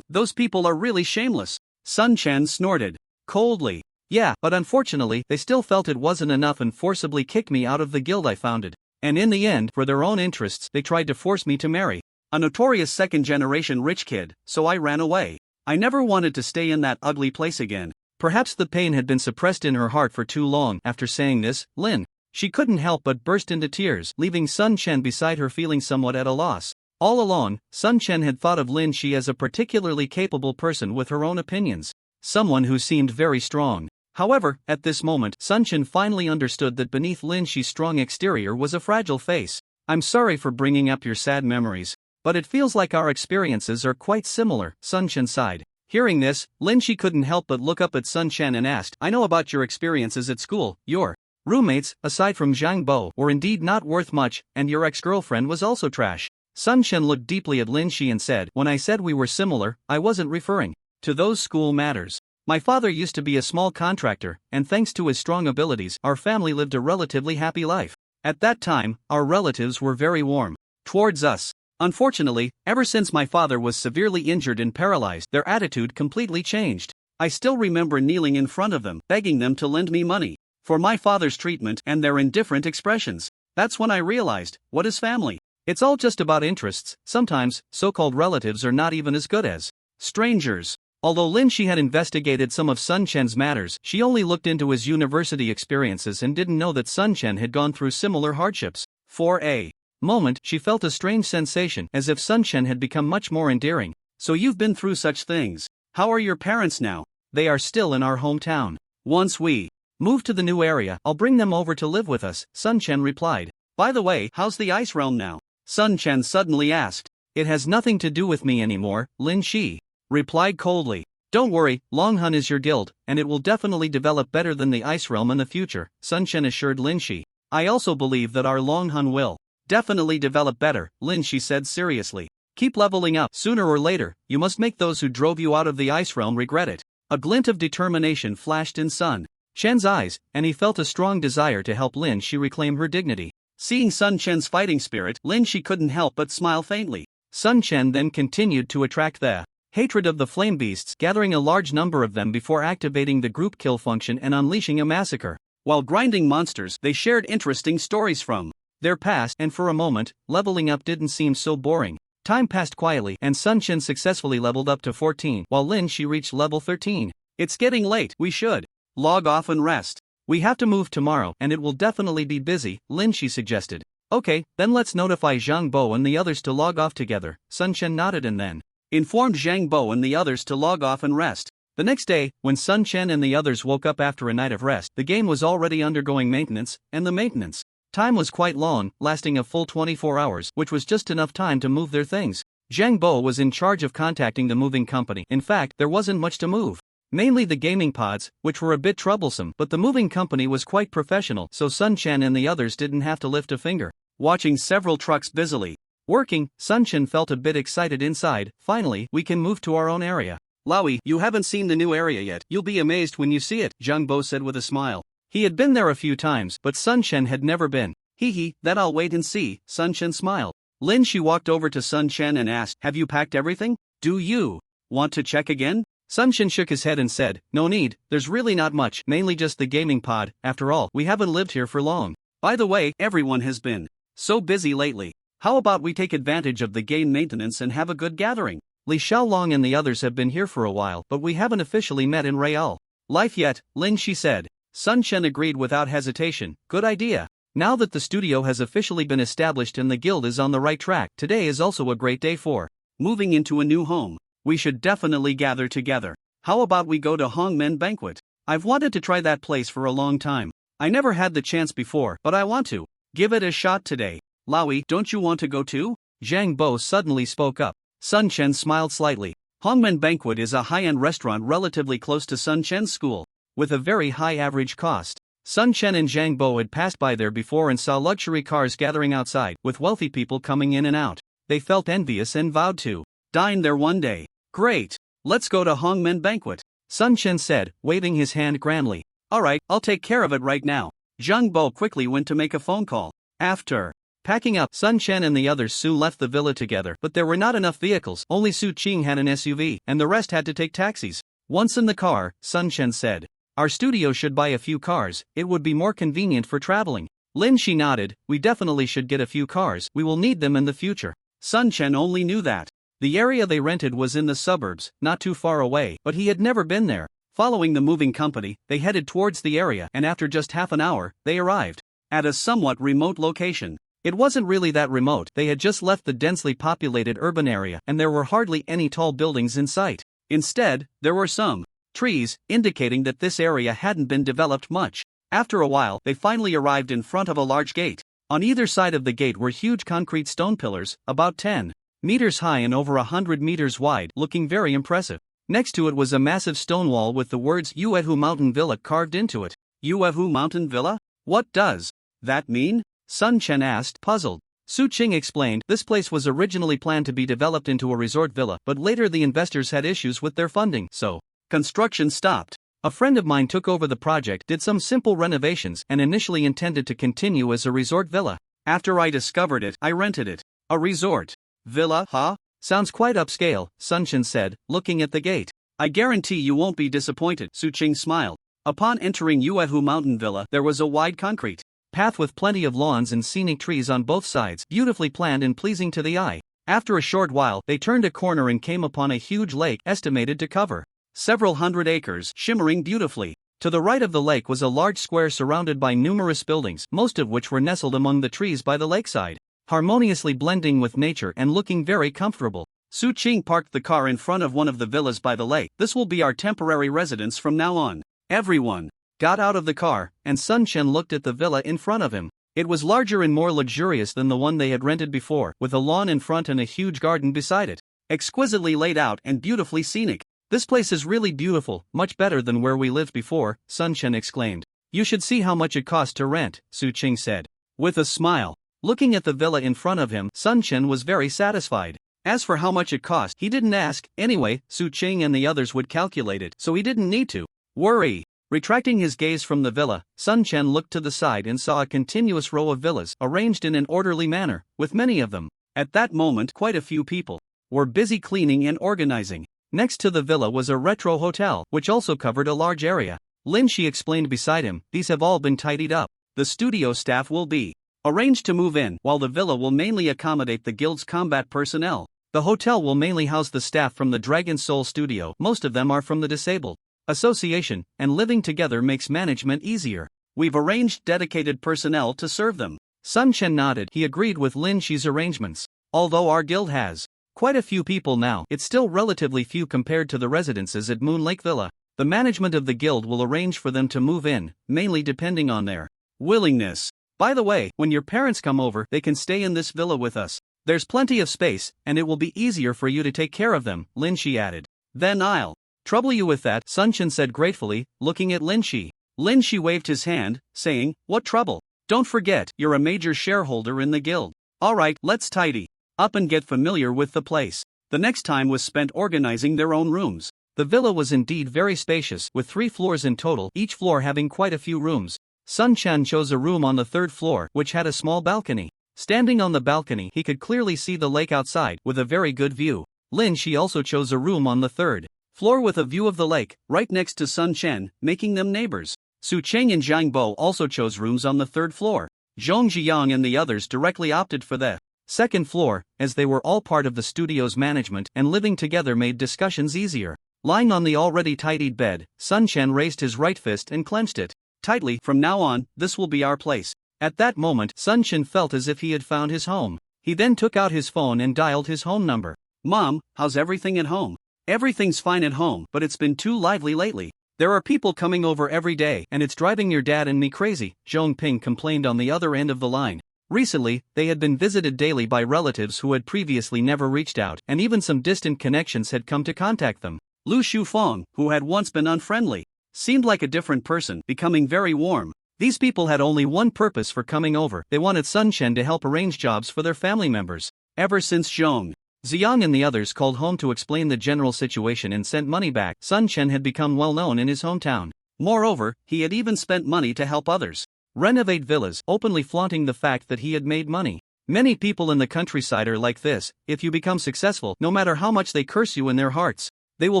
S1: Those people are really shameless." Sun Chen snorted coldly. "Yeah, but unfortunately, they still felt it wasn't enough and forcibly kicked me out of the guild I founded. And in the end, for their own interests, they tried to force me to marry a notorious second-generation rich kid, so I ran away. I never wanted to stay in that ugly place again." Perhaps the pain had been suppressed in her heart for too long. After saying this, Lin She couldn't help but burst into tears, leaving Sun Chen beside her feeling somewhat at a loss. All along, Sun Chen had thought of Lin Shi as a particularly capable person with her own opinions. Someone who seemed very strong. However, at this moment, Sun Chen finally understood that beneath Lin Shi's strong exterior was a fragile face. I'm sorry for bringing up your sad memories, but it feels like our experiences are quite similar, Sun Chen sighed. Hearing this, Lin Shi couldn't help but look up at Sun Chen and asked, I know about your experiences at school. Your roommates, aside from Zhang Bo, were indeed not worth much, and your ex-girlfriend was also trash. Sun Chen looked deeply at Lin Shi and said, when I said we were similar, I wasn't referring to those school matters. My father used to be a small contractor, and thanks to his strong abilities, our family lived a relatively happy life. At that time, our relatives were very warm towards us. Unfortunately, ever since my father was severely injured and paralyzed, their attitude completely changed. I still remember kneeling in front of them, begging them to lend me money for my father's treatment, and their indifferent expressions. That's when I realized, what is family? It's all just about interests. Sometimes, so-called relatives are not even as good as strangers. Although Lin Shi had investigated some of Sun Chen's matters, she only looked into his university experiences and didn't know that Sun Chen had gone through similar hardships. For a moment, she felt a strange sensation, as if Sun Chen had become much more endearing. So you've been through such things. How are your parents now? They are still in our hometown. Once we move to the new area, I'll bring them over to live with us, Sun Chen replied. By the way, how's the ice realm now? Sun Chen suddenly asked. It has nothing to do with me anymore, Lin Shi replied coldly. Don't worry, Longhun is your guild, and it will definitely develop better than the ice realm in the future, Sun Chen assured Lin Shi. I also believe that our Longhun will definitely develop better, Lin Shi said seriously. Keep leveling up. Sooner or later, you must make those who drove you out of the ice realm regret it. A glint of determination flashed in Sun Chen's eyes, and he felt a strong desire to help Lin Shi reclaim her dignity. Seeing Sun Chen's fighting spirit, Lin Shi couldn't help but smile faintly. Sun Chen then continued to attract the hatred of the flame beasts, gathering a large number of them before activating the group kill function and unleashing a massacre. While grinding monsters, they shared interesting stories from their past, and for a moment, leveling up didn't seem so boring. Time passed quietly, and Sun Chen successfully leveled up to 14, while Lin Shi reached level 13. It's getting late, we should log off and rest. We have to move tomorrow, and it will definitely be busy, Lin Shi suggested. Okay, then let's notify Zhang Bo and the others to log off together. Sun Chen nodded and then informed Zhang Bo and the others to log off and rest. The next day, when Sun Chen and the others woke up after a night of rest, the game was already undergoing maintenance, and the maintenance time was quite long, lasting a full 24 hours, which was just enough time to move their things. Zhang Bo was in charge of contacting the moving company. In fact, there wasn't much to move. Mainly the gaming pods, which were a bit troublesome, but the moving company was quite professional, so Sun Chen and the others didn't have to lift a finger. Watching several trucks busily working, Sun Chen felt a bit excited inside. Finally, we can move to our own area. Laoui, you haven't seen the new area yet. You'll be amazed when you see it, Zhang Bo said with a smile. He had been there a few times, but Sun Chen had never been. Hee, that I'll wait and see, Sun Chen smiled. Lin Shi walked over to Sun Chen and asked, have you packed everything? Do you want to check again? Sun Chen shook his head and said, no need, there's really not much, mainly just the gaming pod. After all, we haven't lived here for long. By the way, everyone has been so busy lately. How about we take advantage of the game maintenance and have a good gathering? Li Xiaolong and the others have been here for a while, but we haven't officially met in real life yet, Lin Shi said. Sun Chen agreed without hesitation. Good idea. Now that the studio has officially been established and the guild is on the right track, today is also a great day for moving into a new home. We should definitely gather together. How about we go to Hongmen Banquet? I've wanted to try that place for a long time. I never had the chance before, but I want to give it a shot today. Laoui, don't you want to go too? Zhang Bo suddenly spoke up. Sun Chen smiled slightly. Hongmen Banquet is a high-end restaurant relatively close to Sun Chen's school, with a very high average cost. Sun Chen and Zhang Bo had passed by there before and saw luxury cars gathering outside, with wealthy people coming in and out. They felt envious and vowed to dine there one day. Great! Let's go to Hongmen Banquet, Sun Chen said, waving his hand grandly. Alright, I'll take care of it right now. Zhang Bo quickly went to make a phone call. After packing up, Sun Chen and the others soon left the villa together, but there were not enough vehicles. Only Su Qing had an SUV, and the rest had to take taxis. Once in the car, Sun Chen said, our studio should buy a few cars, it would be more convenient for traveling. Lin Shi nodded, we definitely should get a few cars, we will need them in the future. Sun Chen only knew that the area they rented was in the suburbs, not too far away, but he had never been there. Following the moving company, they headed towards the area, and after just half an hour, they arrived
S2: at a somewhat remote location.
S1: It wasn't really that remote, they had just left the densely populated urban area and there were hardly any tall buildings in sight.
S2: Instead, there were some trees, indicating that this area hadn't been developed much. After a while, they finally arrived in front of a large gate. On either side of the gate were huge concrete stone pillars, about 10 meters high and over 100 meters wide, looking very impressive. Next to it was a massive stone wall with the words Uehu Mountain Villa carved into it. Uehu Mountain Villa? What does that mean?
S1: Sun Chen asked, puzzled. Su Qing explained, this place was originally planned to be developed into a resort villa, but later the investors had issues with their funding, so
S2: construction stopped.
S1: A friend of mine took over the project, did some simple renovations, and initially intended to continue as a resort villa.
S2: After I discovered it, I rented it. A resort villa, huh?
S1: Sounds quite upscale, Sun Chen said, looking at the gate.
S2: I guarantee you won't be disappointed, Su Qing smiled. Upon entering Uehu Mountain Villa, there was a wide concrete
S1: path with plenty of lawns and scenic trees on both sides, beautifully planned and pleasing to the eye. After a short while, they turned a corner and came upon a huge lake estimated to cover
S2: several hundred acres, shimmering beautifully.
S1: To the right of the lake was a large square surrounded by numerous buildings, most of which were nestled among the trees by the lakeside, harmoniously blending with nature and looking very comfortable.
S2: Su Qing parked the car in front of one of the villas by the lake. This will be our temporary residence from now on. Everyone
S1: got out of the car, and Sun Chen looked at the villa in front of him. It was larger and more luxurious than the one they had rented before, with a lawn in front and a huge garden beside it.
S2: Exquisitely laid out and beautifully scenic.
S1: This place is really beautiful, much better than where we lived before, Sun Chen exclaimed. You should see how much it cost to rent, Su Qing said, with a smile. Looking at the villa in front of him, Sun Chen was very satisfied. As for how much it cost, he didn't ask. Anyway, Su Qing and the others would calculate it, so he didn't need to worry. Retracting his gaze from the villa, Sun Chen looked to the side and saw a continuous row of villas arranged in an orderly manner, with many of them. At that moment, quite a few people were busy cleaning and organizing. Next to the villa was a retro hotel, which also covered a large area. Lin Shi explained beside him, these have all been tidied up. The studio staff will be arranged to move in, while the villa will mainly accommodate the guild's combat personnel. The hotel will mainly house the staff from the Dragon Soul studio, most of them are from the disabled association, and living together makes management easier.
S2: We've arranged dedicated personnel to serve them.
S1: Sun Chen nodded, he agreed with Lin Shi's arrangements. Although our guild has quite a few people now, it's still relatively few compared to the residences at Moon Lake Villa. The management of the guild will arrange for them to move in, mainly depending on their willingness. By the way, when your parents come over, they can stay in this villa with us. There's plenty of space, and it will be easier for you to take care of them, Lin Shi added.
S2: Then I'll
S1: trouble you with that, Sun Chen said gratefully, looking at Lin Shi.
S2: Lin Shi waved his hand, saying, what trouble? Don't forget, you're a major shareholder in the guild. Alright, let's tidy up and get familiar with the place. The next time was spent organizing their own rooms.
S1: The villa was indeed very spacious, with 3 floors in total, each floor having quite a few rooms. Sun Chen chose a room on the 3rd floor, which had a small balcony. Standing on the balcony, he could clearly see the lake outside, with a very good view. Lin Shi also chose a room on the 3rd floor with a view of the lake, right next to Sun Chen, making them neighbors. Su Qing and Zhang Bo also chose rooms on the 3rd floor. Zhong Ziyang and the others directly opted for the 2nd floor, as they were all part of the studio's management and living together made discussions easier. Lying on the already tidied bed, Sun Chen raised his right fist and clenched it tightly. From now on, this will be our place. At that moment, Sun Chen felt as if he had found his home. He then took out his phone and dialed his home number.
S2: Mom, how's everything at home? Everything's fine at home, but it's been too lively lately.
S1: There are people coming over every day, and it's driving your dad and me crazy, Zhong Ping complained on the other end of the line. Recently, they had been visited daily by relatives who had previously never reached out, and even some distant connections had come to contact them.
S2: Lu Shufeng, who had once been unfriendly, seemed like a different person, becoming very warm.
S1: These people had only one purpose for coming over. They wanted Sun Chen to help arrange jobs for their family members.
S2: Ever since Zhong
S1: Ziyang and the others called home to explain the general situation and sent money back, Sun Chen had become well known in his hometown.
S2: Moreover, he had even spent money to help others
S1: renovate villas, openly flaunting the fact that he had made money. Many people in the countryside are like this. If you become successful, no matter how much they curse you in their hearts, they will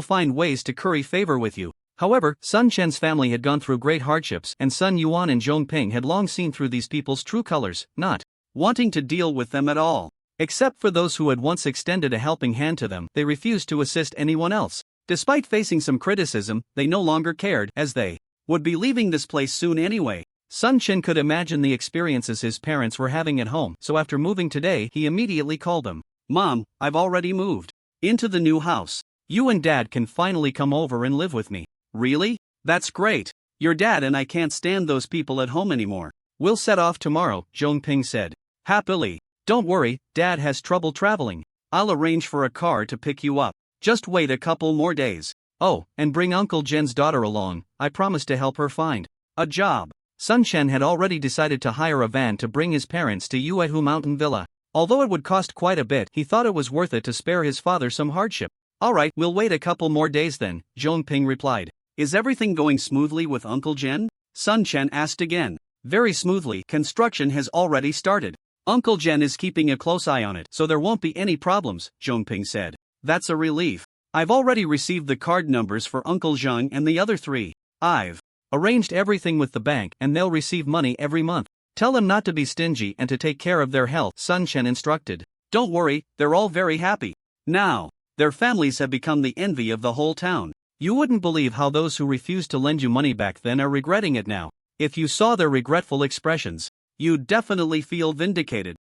S1: find ways to curry favor with you. However, Sun Chen's family had gone through great hardships, and Sun Yuan and Zhong Ping had long seen through these people's true colors, not
S2: wanting to deal with them at all.
S1: Except for those who had once extended a helping hand to them, they refused to assist anyone else. Despite facing some criticism, they no longer cared, as they
S2: would be leaving this place soon anyway.
S1: Sun Chen could imagine the experiences his parents were having at home, so after moving today, he immediately called them.
S2: Mom, I've already moved into the new house.
S1: You and Dad can finally come over and live with me.
S2: Really? That's great. Your dad and I can't stand those people at home anymore.
S1: We'll set off tomorrow, Zhongping said.
S2: Happily.
S1: Don't worry, Dad has trouble traveling.
S2: I'll arrange for a car to pick you up. Just wait a couple more days.
S1: Oh, and bring Uncle Jen's daughter along, I promised to help her find
S2: a job.
S1: Sun Chen had already decided to hire a van to bring his parents to Yuehu Mountain Villa. Although it would cost quite a bit, he thought it was worth it to spare his father some hardship.
S2: Alright, we'll wait a couple more days then, Zhongping replied. Is everything going smoothly with Uncle Jen? Sun Chen asked again.
S1: Very smoothly,
S2: construction has already started. Uncle Jen is keeping a close eye on it, so there won't be any problems, Zhongping said. That's a relief. I've already received the card numbers for Uncle Zhang and the other 3. I've
S1: arranged everything with the bank and they'll receive money every month. Tell them not to be stingy and to take care of their health, Sun Chen instructed.
S2: Don't worry, they're all very happy. Now, their families have become the envy of the whole town.
S1: You wouldn't believe how those who refused to lend you money back then are regretting it now. If you saw their regretful expressions,
S2: you'd definitely feel vindicated.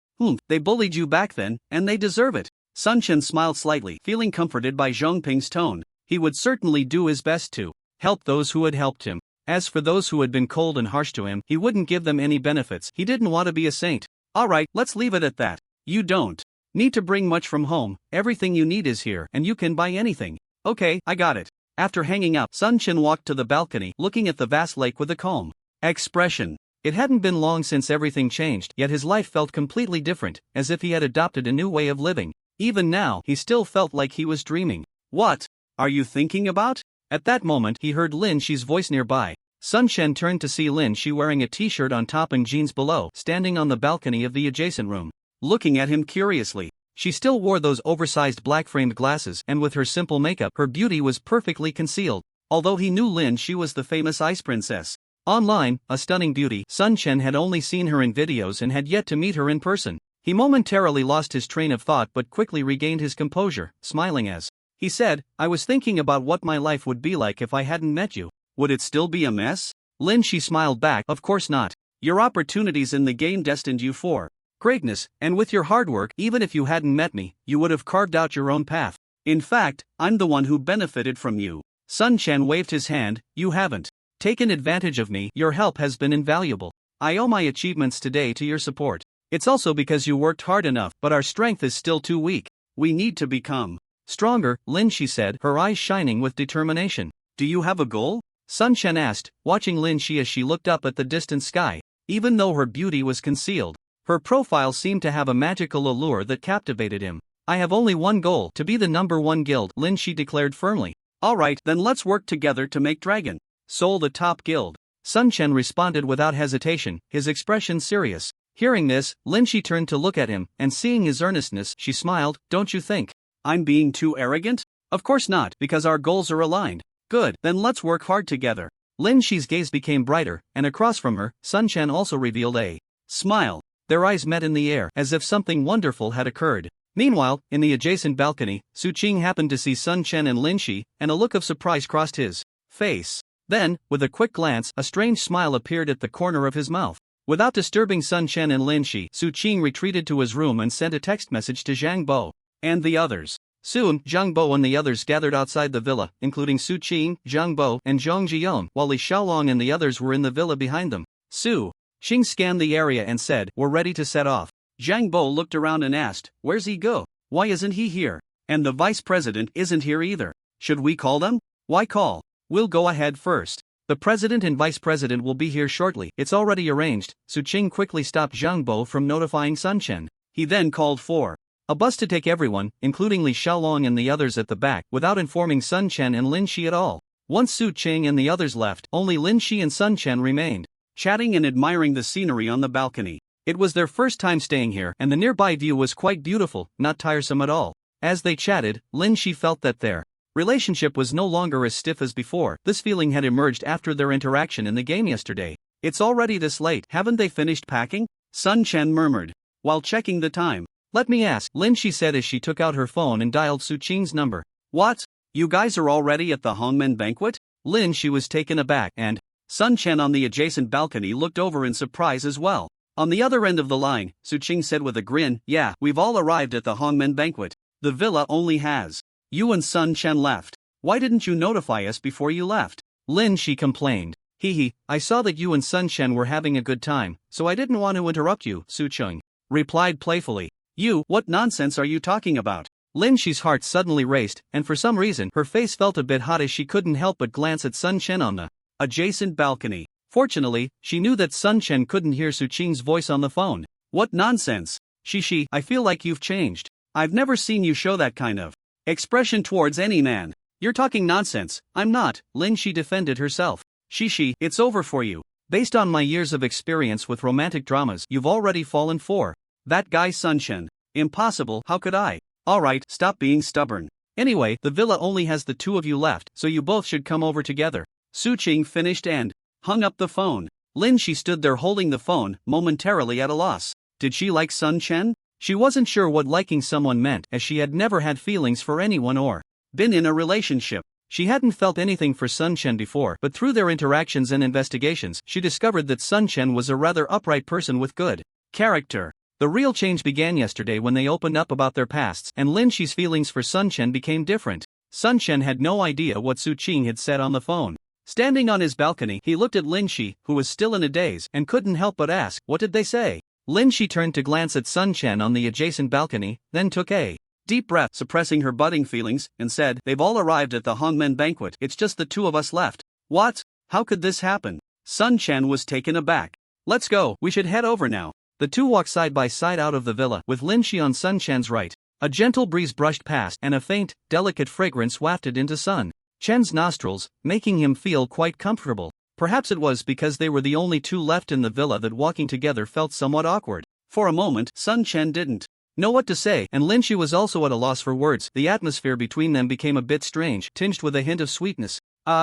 S2: They bullied you back then, and they deserve it. Sun Chen smiled slightly, feeling comforted by Zhongping's tone. He would certainly do his best to
S1: help those who had helped him. As for those who had been cold and harsh to him, he wouldn't give them any benefits. He didn't want to be a saint.
S2: Alright, let's leave it at that. You don't
S1: need to bring much from home. Everything you need is here, and you can buy anything.
S2: Okay, I got it. After hanging up, Sun Chen walked to the balcony, looking at the vast lake with a calm expression.
S1: It hadn't been long since everything changed, yet his life felt completely different, as if he had adopted a new way of living. Even now, he still felt like he was dreaming.
S2: What are you thinking about?
S1: At that moment, he heard Lin Shi's voice nearby. Sun Chen turned to see Lin Shi wearing a t-shirt on top and jeans below, standing on the balcony of the adjacent room,
S2: looking at him curiously.
S1: She still wore those oversized black-framed glasses, and with her simple makeup, her beauty was perfectly concealed.
S2: Although he knew Lin Shi was the famous ice princess
S1: online, a stunning beauty, Sun Chen had only seen her in videos and had yet to meet her in person. He momentarily lost his train of thought but quickly regained his composure, smiling as he said, I was thinking about what my life would be like if I hadn't met you.
S2: Would it still be a mess?
S1: Lin Shi smiled back, of course not.
S2: Your opportunities in the game destined you for
S1: greatness, and with your hard work, even if you hadn't met me, you would have carved out your own path.
S2: In fact, I'm the one who benefited from you.
S1: Sun Chen waved his hand, you haven't taken advantage of me, your help has been invaluable. I owe my achievements today to your support. It's also because you worked hard enough, but our strength is still too weak.
S2: We need to become
S1: stronger, Lin Shi said, her eyes shining with determination.
S2: Do you have a goal?
S1: Sun Chen asked, watching Lin Shi as she looked up at the distant sky. Even though her beauty was concealed, her profile seemed to have a magical allure that captivated him. I have only one goal, to be the #1 guild, Lin Shi declared firmly.
S2: Alright, then let's work together to make Dragon Soul the top guild.
S1: Sun Chen responded without hesitation, his expression serious. Hearing this, Lin Shi turned to look at him, and seeing his earnestness, she smiled, don't you think
S2: I'm being too arrogant? Of course not, because our goals are aligned. Good, then let's work hard together.
S1: Lin Shi's gaze became brighter, and across from her, Sun Chen also revealed a smile. Their eyes met in the air, as if something wonderful had occurred. Meanwhile, in the adjacent balcony, Su Qing happened to see Sun Chen and Lin Shi, and a look of surprise crossed his face. Then, with a quick glance, a strange smile appeared at the corner of his mouth. Without disturbing Sun Chen and Lin Shi, Su Qing retreated to his room and sent a text message to Zhang Bo
S2: and the others.
S1: Soon, Zhang Bo and the others gathered outside the villa, including Su Qing, Zhang Bo, and Zhong Jian, while Li Xiaolong and the others were in the villa behind them. Su Qing scanned the area and said, we're ready to set off.
S2: Zhang Bo looked around and asked, where's he go? Why isn't he here? And the vice president isn't here either. Should we call them? Why call? We'll go ahead first.
S1: The president and vice president will be here shortly, it's already arranged. Su Qing quickly stopped Zhang Bo from notifying Sun Chen.
S2: He then called for
S1: a bus to take everyone, including Li Xiaolong and the others at the back, without informing Sun Chen and Lin Shi at all. Once Su Qing and the others left, only Lin Shi and Sun Chen remained,
S2: chatting and admiring the scenery on the balcony.
S1: It was their first time staying here, and the nearby view was quite beautiful, not tiresome at all. As they chatted, Lin Shi felt that their relationship was no longer as stiff as before. This feeling had emerged after their interaction in the game yesterday. It's already this late, haven't they finished packing?
S2: Sun Chen murmured, while checking the time.
S1: Let me ask, Lin Shi said as she took out her phone and dialed Su Qing's number.
S2: What? You guys are already at the Hongmen banquet?
S1: Lin Shi was taken aback and
S2: Sun Chen on the adjacent balcony looked over in surprise as well. On the other end of the line, Su Qing said with a grin, "Yeah, we've all arrived at the Hongmen banquet. The villa only has you and Sun Chen left. Why didn't you notify us before you left?"
S1: Lin Shi complained. "Hee, I saw that you and Sun Chen were having a good time, so I didn't want to interrupt you," Su Qing replied playfully.
S2: "You, what nonsense are you talking about?"
S1: Lin Shi's heart suddenly raced, and for some reason her face felt a bit hot as she couldn't help but glance at Sun Chen on the
S2: adjacent balcony.
S1: Fortunately, she knew that Sun Chen couldn't hear Su Qing's voice on the phone.
S2: "What nonsense?
S1: She, I feel like you've changed.
S2: I've never seen you show that kind of expression towards any man."
S1: "You're talking nonsense." "I'm not," Lin Shi defended herself.
S2: She, it's over for you.
S1: Based on my years of experience with romantic dramas, you've already fallen for
S2: that guy Sun Chen. Impossible, how could I? Alright, stop being stubborn.
S1: Anyway, the villa only has the two of you left, so you both should come over together.
S2: Su Qing finished and hung up the phone.
S1: Lin Shi stood there holding the phone, momentarily at a loss. Did she like Sun Chen? She wasn't sure what liking someone meant, as she had never had feelings for anyone or
S2: been in a relationship.
S1: She hadn't felt anything for Sun Chen before, but through their interactions and investigations, she discovered that Sun Chen was a rather upright person with good character. The real change began yesterday when they opened up about their pasts, and Lin Shi's feelings for Sun Chen became different. Sun Chen had no idea what Su Qing had said on the phone. Standing on his balcony, he looked at Lin Shi, who was still in a daze, and couldn't help but ask, "What did they say?" Lin Shi turned to glance at Sun Chen on the adjacent balcony, then took a deep breath, suppressing her budding feelings, and said, "They've all arrived at the Hongmen banquet. It's just the two of us left."
S2: "What? How could this happen?" Sun Chen was taken aback.
S1: "Let's go, we should head over now." The two walked side by side out of the villa, with Lin Shi on Sun Chen's right. A gentle breeze brushed past, and a faint, delicate fragrance wafted into Sun Chen's nostrils, making him feel quite comfortable. Perhaps it was because they were the only two left in the villa that walking together felt somewhat awkward.
S2: For a moment, Sun Chen didn't
S1: know what to say, and Lin Shi was also at a loss for words. The atmosphere between them became a bit strange, tinged with a hint of sweetness.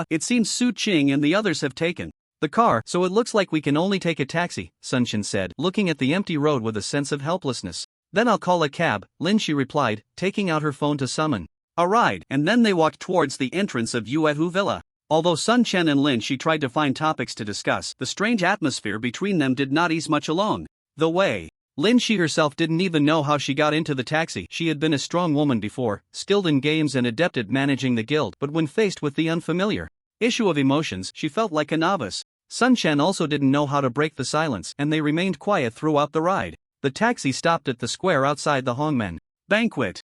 S2: It seems Su Qing and the others have taken
S1: the car, so it looks like we can only take a taxi, Sun Chen said, looking at the empty road with a sense of helplessness. "Then I'll call a cab," Lin Shi replied, taking out her phone to summon
S2: a ride, and then they walked towards the entrance of Yuehu Villa. Although Sun Chen and Lin Shi tried to find topics to discuss, the strange atmosphere between them did not ease much along the way.
S1: Lin Shi herself didn't even know how she got into the taxi. She had been a strong woman before, skilled in games and adept at managing the guild, but when faced with the unfamiliar issue of emotions, she felt like a novice. Sun Chen also didn't know how to break the silence, and they remained quiet throughout the ride. The taxi stopped at the square outside the Hongmen
S2: banquet.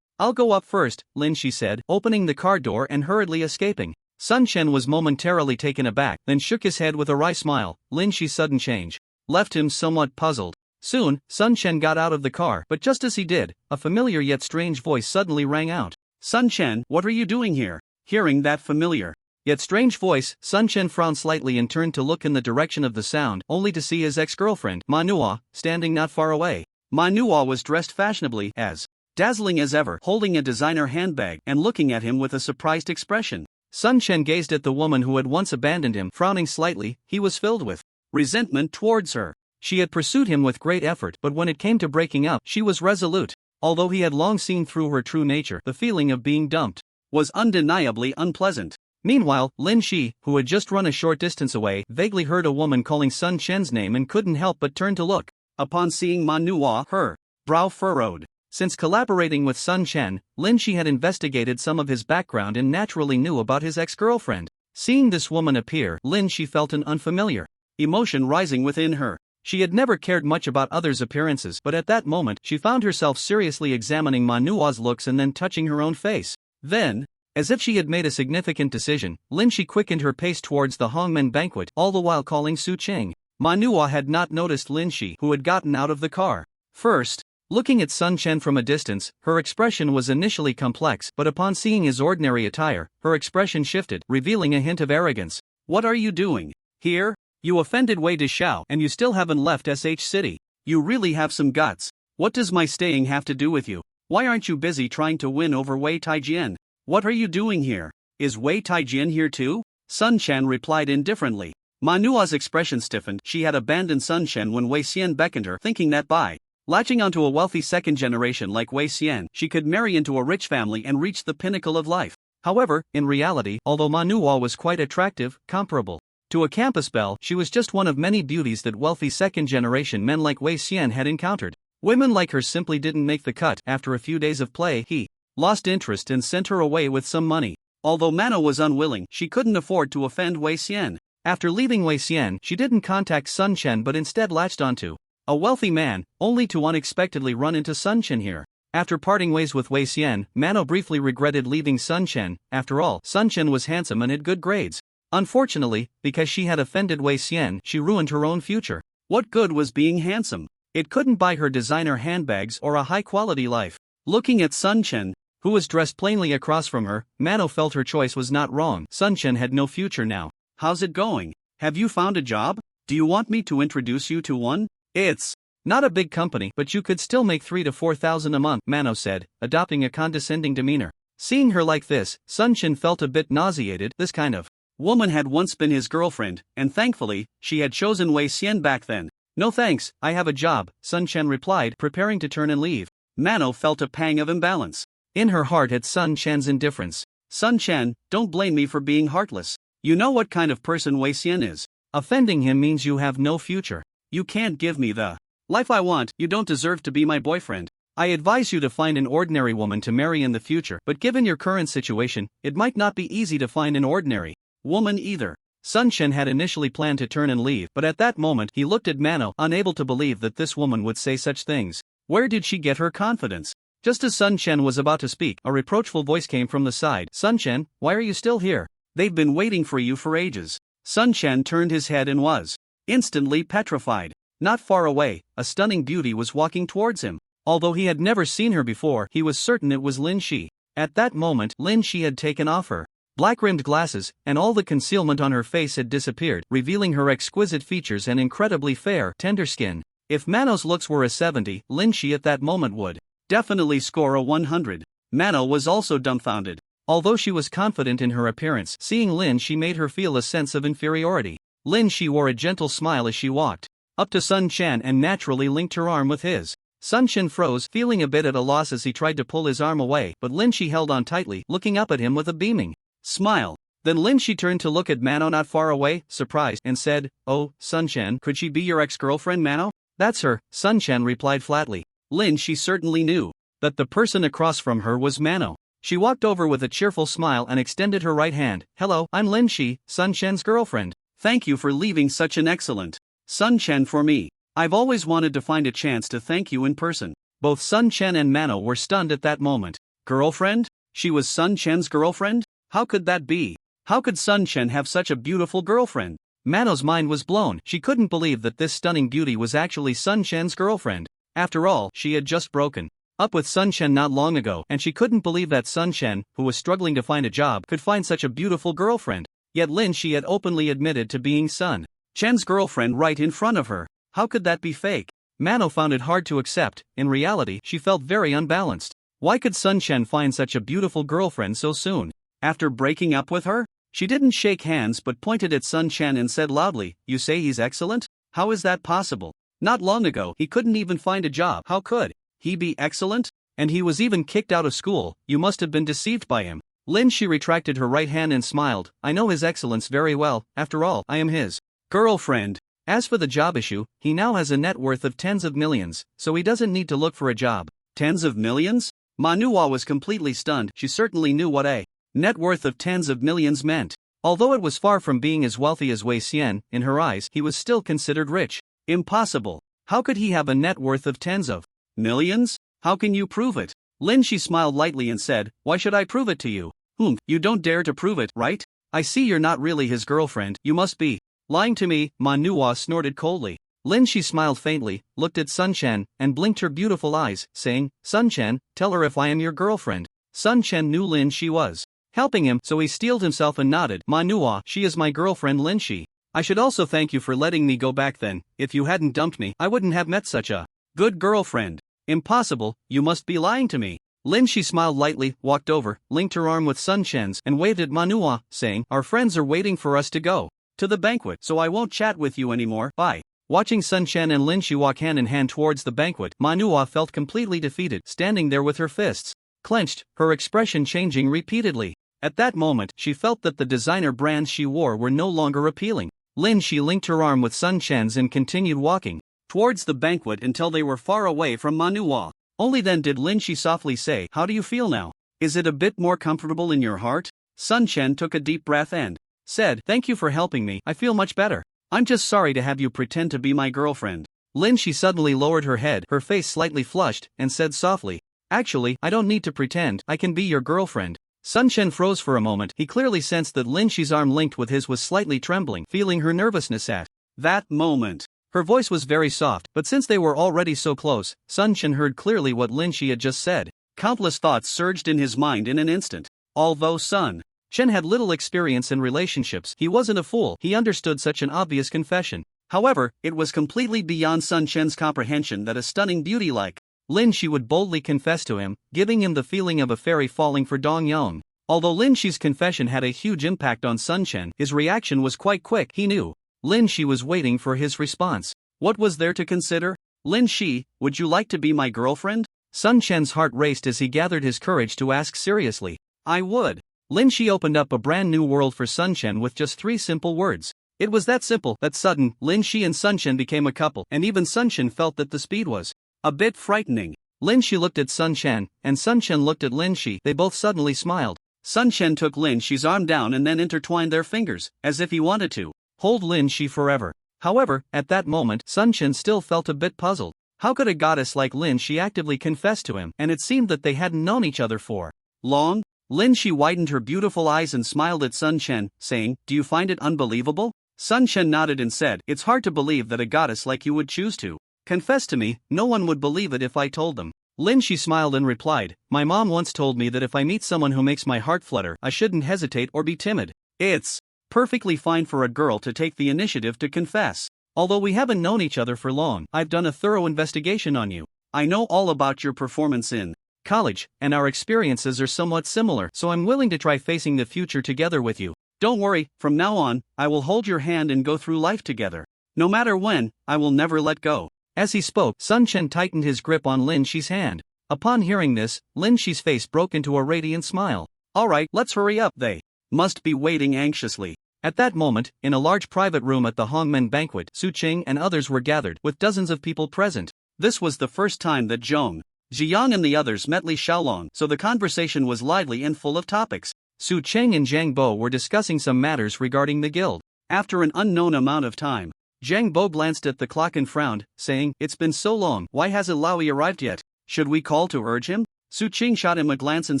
S1: I'll go up first, Lin Shi said, opening the car door and hurriedly escaping. Sun Chen was momentarily taken aback, then shook his head with a wry smile. Lin Shi's sudden change left him somewhat puzzled. Soon, Sun Chen got out of the car, but just as he did, a familiar yet strange voice suddenly rang out.
S2: "Sun Chen, what are you doing here?" Hearing that familiar
S1: yet strange voice, Sun Chen frowned slightly and turned to look in the direction of the sound, only to see his ex-girlfriend, Manhwa, standing not far away.
S2: Manhwa was dressed fashionably, as dazzling as ever, holding a designer handbag and looking at him with a surprised expression.
S1: Sun Chen gazed at the woman who had once abandoned him, frowning slightly. He was filled with
S2: resentment towards her.
S1: She had pursued him with great effort, but when it came to breaking up, she was resolute. Although he had long seen through her true nature, the feeling of being dumped
S2: was undeniably unpleasant.
S1: Meanwhile, Lin Shi, who had just run a short distance away, vaguely heard a woman calling Sun Chen's name and couldn't help but turn to look.
S2: Upon seeing Manhwa, her brow furrowed.
S1: Since collaborating with Sun Chen, Lin Shi had investigated some of his background and naturally knew about his ex-girlfriend. Seeing this woman appear, Lin Shi felt an unfamiliar emotion rising within her. She had never cared much about others' appearances, but at that moment, she found herself seriously examining Manhua's looks and then touching her own face. Then, as if she had made a significant decision, Lin Shi quickened her pace towards the Hongmen banquet, all the while calling Su Qing. Manhwa had not noticed Lin Shi, who had gotten out of the car. First, looking at Sun Chen from a distance, her expression was initially complex, but upon seeing his ordinary attire, her expression shifted, revealing a hint of arrogance.
S2: "What are you doing here? You offended Wei Deshao, and you still haven't left SH City. You really have some guts. What does my staying have to do with you? Why aren't you busy trying to win over Wei Taijian? What are you doing here? Is Wei Taijian here too?" Sun Chen replied indifferently. Manhua's expression stiffened. She had abandoned Sun Chen when Wei Xian beckoned her, thinking that by latching onto a wealthy second generation like Wei Xian, she could marry into a rich family and reach the pinnacle of life. However, in reality, although Manhwa was quite attractive, comparable
S1: To a campus belle, she was just one of many beauties that wealthy second-generation men like Wei Xian had encountered. Women like her simply didn't make the cut. After a few days of play, he lost interest and sent her away with some money. Although Manhwa was unwilling, she couldn't afford to offend Wei Xian. After leaving Wei Xian, she didn't contact Sun Chen but instead latched onto a wealthy man, only to unexpectedly run into Sun Chen here. After parting ways with Wei Xian, Manhwa briefly regretted leaving Sun Chen. After all, Sun Chen was handsome and had good grades. Unfortunately, because she had offended Wei Xian, she ruined her own future. What good was being handsome? It couldn't buy her designer handbags or a high-quality life. Looking at Sun Chen, who was dressed plainly across from her, Manhwa felt her choice was not wrong. Sun Chen had no future now. How's it going? Have you found a job? Do you want me to introduce you to one? It's not a big company, but you could still make 3,000 to 4,000 a month, Manhwa said, adopting a condescending demeanor. Seeing her like this, Sun Chen felt a bit nauseated. This kind of woman had once been his girlfriend, and thankfully, she had chosen Wei Xian back then. No thanks, I have a job, Sun Chen replied, preparing to turn and leave. Manhwa felt a pang of imbalance in her heart at Sun Chen's indifference. Sun Chen, don't blame me for being heartless. You know what kind of person Wei Xian is. Offending him means you have no future. You can't give me the life I want. You don't deserve to be my boyfriend. I advise you to find an ordinary woman to marry in the future, but given your current situation, it might not be easy to find an ordinary woman either. Sun Chen had initially planned to turn and leave, but at that moment he looked at Manhwa, unable to believe that this woman would say such things. Where did she get her confidence? Just as Sun Chen was about to speak, a reproachful voice came from the side. Sun Chen, why are you still here? They've been waiting for you for ages. Sun Chen turned his head and was instantly petrified. Not far away, a stunning beauty was walking towards him. Although he had never seen her before, he was certain it was Lin Shi. At that moment, Lin Shi had taken off her black-rimmed glasses, and all the concealment on her face had disappeared, revealing her exquisite features and incredibly fair, tender skin. If Manhwa's looks were a 70, Lin Shi at that moment would definitely score a 100. Manhwa was also dumbfounded. Although she was confident in her appearance, seeing Lin Shi made her feel a sense of inferiority. Lin Shi wore a gentle smile as she walked up to Sun Chen and naturally linked her arm with his. Sun Chen froze, feeling a bit at a loss as he tried to pull his arm away, but Lin Shi held on tightly, looking up at him with a beaming smile. Then Lin Shi turned to look at Manhwa not far away, surprised, and said, "Oh, Sun Chen, could she be your ex-girlfriend, Manhwa?" "That's her," Sun Chen replied flatly. Lin Shi certainly knew that the person across from her was Manhwa. She walked over with a cheerful smile and extended her right hand. "Hello, I'm Lin Shi, Sun Chen's girlfriend. Thank you for leaving such an excellent Sun Chen for me. I've always wanted to find a chance to thank you in person." Both Sun Chen and Manhwa were stunned at that moment. Girlfriend? She was Sun Chen's girlfriend? How could that be? How could Sun Chen have such a beautiful girlfriend? Manhwa's mind was blown. She couldn't believe that this stunning beauty was actually Sun Chen's girlfriend. After all, she had just broken up with Sun Chen not long ago, and she couldn't believe that Sun Chen, who was struggling to find a job, could find such a beautiful girlfriend. Yet Lin Shi had openly admitted to being Sun Chen's girlfriend right in front of her. How could that be fake? Manhwa found it hard to accept. In reality, she felt very unbalanced. Why could Sun Chen find such a beautiful girlfriend so soon? After breaking up with her? She didn't shake hands but pointed at Sun Chen and said loudly, "You say he's excellent? How is that possible? Not long ago, he couldn't even find a job. How could he be excellent? And he was even kicked out of school. You must have been deceived by him." Lin Shi retracted her right hand and smiled. "I know his excellence very well. After all, I am his girlfriend. As for the job issue, he now has a net worth of tens of millions, so he doesn't need to look for a job." Tens of millions? Manhwa was completely stunned. She certainly knew what a net worth of tens of millions meant. Although it was far from being as wealthy as Wei Xian, in her eyes, he was still considered rich. Impossible. How could he have a net worth of tens of millions? How can you prove it? Lin Shi smiled lightly and said, "Why should I prove it to you?" You don't dare to prove it, right? I see you're not really his girlfriend. You must be lying to me," Manhwa snorted coldly. Lin Shi smiled faintly, looked at Sun Chen, and blinked her beautiful eyes, saying, "Sun Chen, tell her if I am your girlfriend." Sun Chen knew Lin Shi was helping him, so he steeled himself and nodded. "Manhwa, she is my girlfriend Lin Shi. I should also thank you for letting me go back then. If you hadn't dumped me, I wouldn't have met such a good girlfriend." "Impossible, you must be lying to me." Lin Shi smiled lightly, walked over, linked her arm with Sun Chen's, and waved at Manhwa, saying, "Our friends are waiting for us to go to the banquet, so I won't chat with you anymore. Bye." Watching Sun Chen and Lin Shi walk hand in hand towards the banquet, Manhwa felt completely defeated, standing there with her fists clenched, her expression changing repeatedly. At that moment, she felt that the designer brands she wore were no longer appealing. Lin Shi linked her arm with Sun Chen's and continued walking
S2: towards the banquet until they were far away from Manhwa. Only then did Lin Shi softly say, "How do you feel now? Is it a bit more comfortable in your heart?" Sun Chen took a deep breath and said, "Thank you for helping me, I feel much better. I'm just sorry to have you pretend to be my girlfriend."
S1: Lin Shi suddenly lowered her head, her face slightly flushed, and said softly, "Actually, I don't need to pretend, I can be your girlfriend." Sun Chen froze for a moment. He clearly sensed that Lin Shi's arm linked with his was slightly trembling, feeling her nervousness at
S2: that moment.
S1: Her voice was very soft, but since they were already so close, Sun Chen heard clearly what Lin Shi had just said.
S2: Countless thoughts surged in his mind in an instant. Although Sun
S1: Chen had little experience in relationships, he wasn't a fool. He understood such an obvious confession.
S2: However, it was completely beyond Sun Chen's comprehension that a stunning beauty like
S1: Lin Shi would boldly confess to him, giving him the feeling of a fairy falling for Dong Yong. Although Lin Shi's confession had a huge impact on Sun Chen, his reaction was quite quick. He knew Lin Shi was waiting for his response. What was there to consider?
S2: "Lin Shi, would you like to be my girlfriend?"
S1: Sun Chen's heart raced as he gathered his courage to ask seriously.
S2: "I would."
S1: Lin Shi opened up a brand new world for Sun Chen with just 3 simple words. It was that simple, that sudden. Lin Shi and Sun Chen became a couple, and even Sun Chen felt that the speed was
S2: a bit frightening.
S1: Lin Shi looked at Sun Chen, and Sun Chen looked at Lin Shi. They both suddenly smiled.
S2: Sun Chen took Lin Shi's arm down and then intertwined their fingers, as if he wanted to
S1: hold Lin Shi forever. However, at that moment, Sun Chen still felt a bit puzzled. How could a goddess like Lin Shi actively confess to him, and it seemed that they hadn't known each other for
S2: long? Lin Shi widened her beautiful eyes and smiled at Sun Chen, saying, "Do you find it unbelievable?" Sun Chen nodded and said, "It's hard to believe that a goddess like you would choose to confess to me. No one would believe it if I told them."
S1: Lin Shi smiled and replied, "My mom once told me that if I meet someone who makes my heart flutter, I shouldn't hesitate or be timid.
S2: It's perfectly fine for a girl to take the initiative to confess.
S1: Although we haven't known each other for long, I've done a thorough investigation on you.
S2: I know all about your performance in
S1: college, and our experiences are somewhat similar, so I'm willing to try facing the future together with you.
S2: Don't worry, from now on, I will hold your hand and go through life together. No matter when, I will never let go."
S1: As he spoke, Sun Chen tightened his grip on Lin Shi's hand. Upon hearing this, Lin Shi's face broke into a radiant smile.
S2: "Alright, let's hurry up, they must be waiting anxiously."
S1: At that moment, in a large private room at the Hongmen banquet, Su Qing and others were gathered, with dozens of people present.
S2: This was the first time that Zhong Ziyang and the others met Li Xiaolong, so the conversation was lively and full of topics.
S1: Su Qing and Zhang Bo were discussing some matters regarding the guild.
S2: After an unknown amount of time,
S1: Zhang Bo glanced at the clock and frowned, saying, "It's been so long, why hasn't Laoyi arrived yet?
S2: Should we call to urge him?" Su Qing shot him a glance and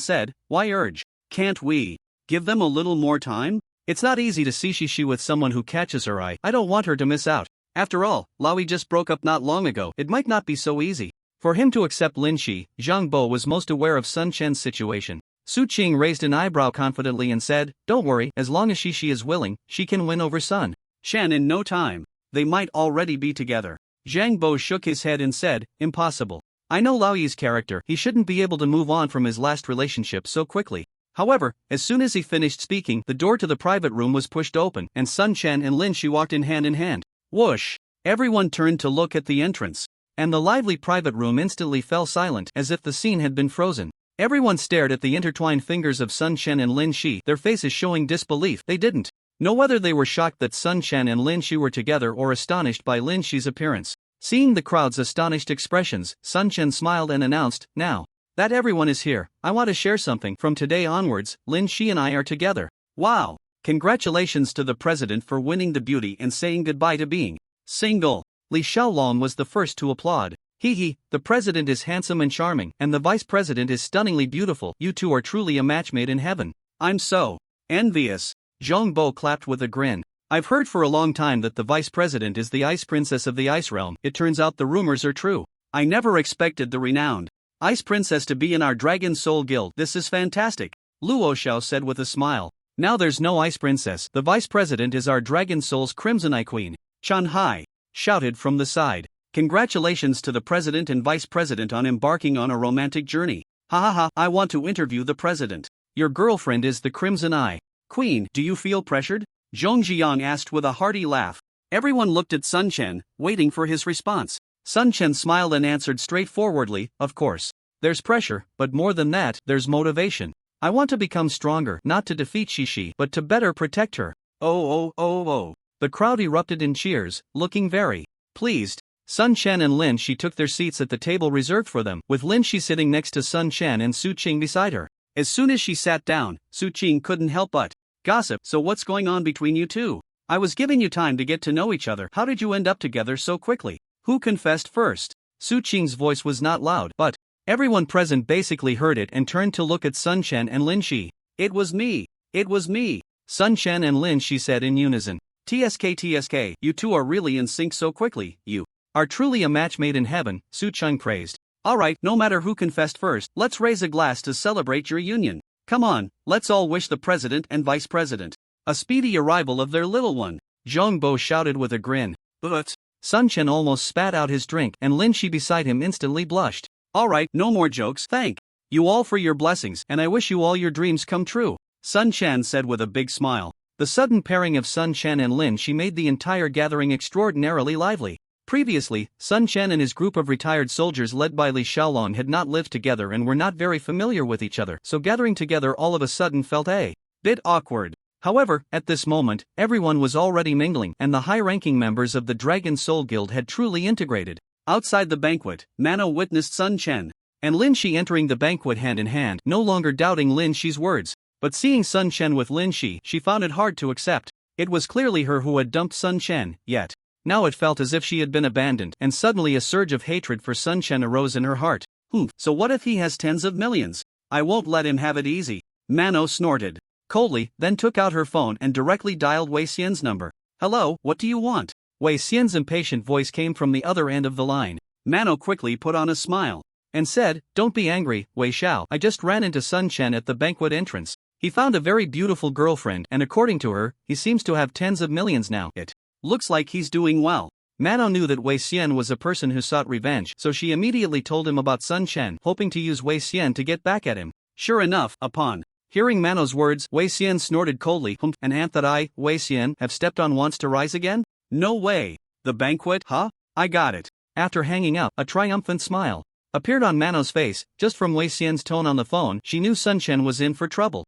S2: said, "Why urge? Can't we give them a little more time?
S1: It's not easy to see Shishi with someone who catches her eye. I don't want her to miss out. After all, Laoyi just broke up not long ago. It might not be so easy for him to accept Lin Shi." Zhang Bo was most aware of Sun Chen's situation. Su Qing raised an eyebrow confidently and said, "Don't worry, as long as Shishi is willing, she can win over Sun
S2: Chen in no time. They might already be together."
S1: Zhang Bo shook his head and said, "Impossible. I know Laoyi's character, he shouldn't be able to move on from his last relationship so quickly." However, as soon as he finished speaking, the door to the private room was pushed open, and Sun Chen and Lin Shi walked in hand in hand. Whoosh! Everyone turned to look at the entrance, and the lively private room instantly fell silent, as if the scene had been frozen. Everyone stared at the intertwined fingers of Sun Chen and Lin Shi, their faces showing disbelief. They didn't know whether they were shocked that Sun Chen and Lin Shi were together or astonished by Lin Shi's appearance. Seeing the crowd's astonished expressions, Sun Chen smiled and announced, "Now that everyone is here, I want to share something. From today onwards, Lin Shi and I are together."
S2: Wow! Congratulations to the president for winning the beauty and saying goodbye to being single.
S1: Li Xiaolong was the first to applaud. "He, the president is handsome and charming, and the vice president is stunningly beautiful. You two are truly a match made in heaven."
S2: "I'm so envious."
S1: Zhang Bo clapped with a grin. "I've heard for a long time that the vice president is the ice princess of the ice realm. It turns out the rumors are true.
S2: I never expected the renowned ice princess to be in our Dragon Soul Guild. This is fantastic,"
S1: Luo Xiao said with a smile. "Now there's no ice princess. The vice president is our Dragon Soul's Crimson Eye Queen,"
S2: Chan Hai
S1: shouted from the side.
S2: "Congratulations to the president and vice president on embarking on a romantic journey. Ha ha ha, I want to interview the president."
S1: "Your girlfriend is the Crimson Eye
S2: Queen. Do you feel pressured?" Zhong Jiang asked with a hearty laugh. Everyone looked at Sun Chen, waiting for his response.
S1: Sun Chen smiled and answered straightforwardly, "Of course. There's pressure, but more than that, there's motivation. I want to become stronger, not to defeat Shishi, but to better protect her."
S2: Oh.
S1: The crowd erupted in cheers, looking very pleased. Sun Chen and Lin Shi took their seats at the table reserved for them, with Lin Shi sitting next to Sun Chen and Su Qing beside her. As soon as she sat down, Su Qing couldn't help but gossip. So what's going on between you two? I was giving you time to get to know each other. How did you end up together so quickly? Who confessed first? Su Qing's voice was not loud, but everyone present basically heard it and turned to look at Sun Chen and Lin Shi. It was me. It was me. Sun Chen and Lin Shi said in unison. TSK, you two are really in sync so quickly. You are truly a match made in heaven, Su Qing praised. Alright, no matter who confessed first, let's raise a glass to celebrate your union. Come on, let's all wish the president and vice president a speedy arrival of their little one. Zhong Bo shouted with a grin. But Sun Chen almost spat out his drink and Lin Shi beside him instantly blushed. Alright, no more jokes, thank you all for your blessings and I wish you all your dreams come true, Sun Chen said with a big smile. The sudden pairing of Sun Chen and Lin Shi made the entire gathering extraordinarily lively. Previously, Sun Chen and his group of retired soldiers led by Li Xiaolong had not lived together and were not very familiar with each other, so gathering together all of a sudden felt a bit awkward. However, at this moment, everyone was already mingling and the high-ranking members of the Dragon Soul Guild had truly integrated. Outside the banquet, Manhwa witnessed Sun Chen and Lin Shi entering the banquet hand in hand, no longer doubting Lin Shi's words. But seeing Sun Chen with Lin Shi, she found it hard to accept. It was clearly her who had dumped Sun Chen, yet now it felt as if she had been abandoned, and suddenly a surge of hatred for Sun Chen arose in her heart. So what if he has tens of millions? I won't let him have it easy. Manhwa snorted coldly, then took out her phone and directly dialed Wei Xian's number. Hello, what do you want? Wei Xian's impatient voice came from the other end of the line. Manhwa quickly put on a smile and said, Don't be angry, Wei Xiao. I just ran into Sun Chen at the banquet entrance. He found a very beautiful girlfriend and according to her, he seems to have tens of millions now. It looks like he's doing well. Manhwa knew that Wei Xian was a person who sought revenge, so she immediately told him about Sun Chen, hoping to use Wei Xian to get back at him. Sure enough, upon hearing Manhwa's words, Wei Xian snorted coldly. And aunt that I, Wei Xian, have stepped on wants to rise again? No way. The banquet, huh? I got it. After hanging up, a triumphant smile appeared on Manhwa's face. Just from Wei Xian's tone on the phone, she knew Sun Chen was in for trouble.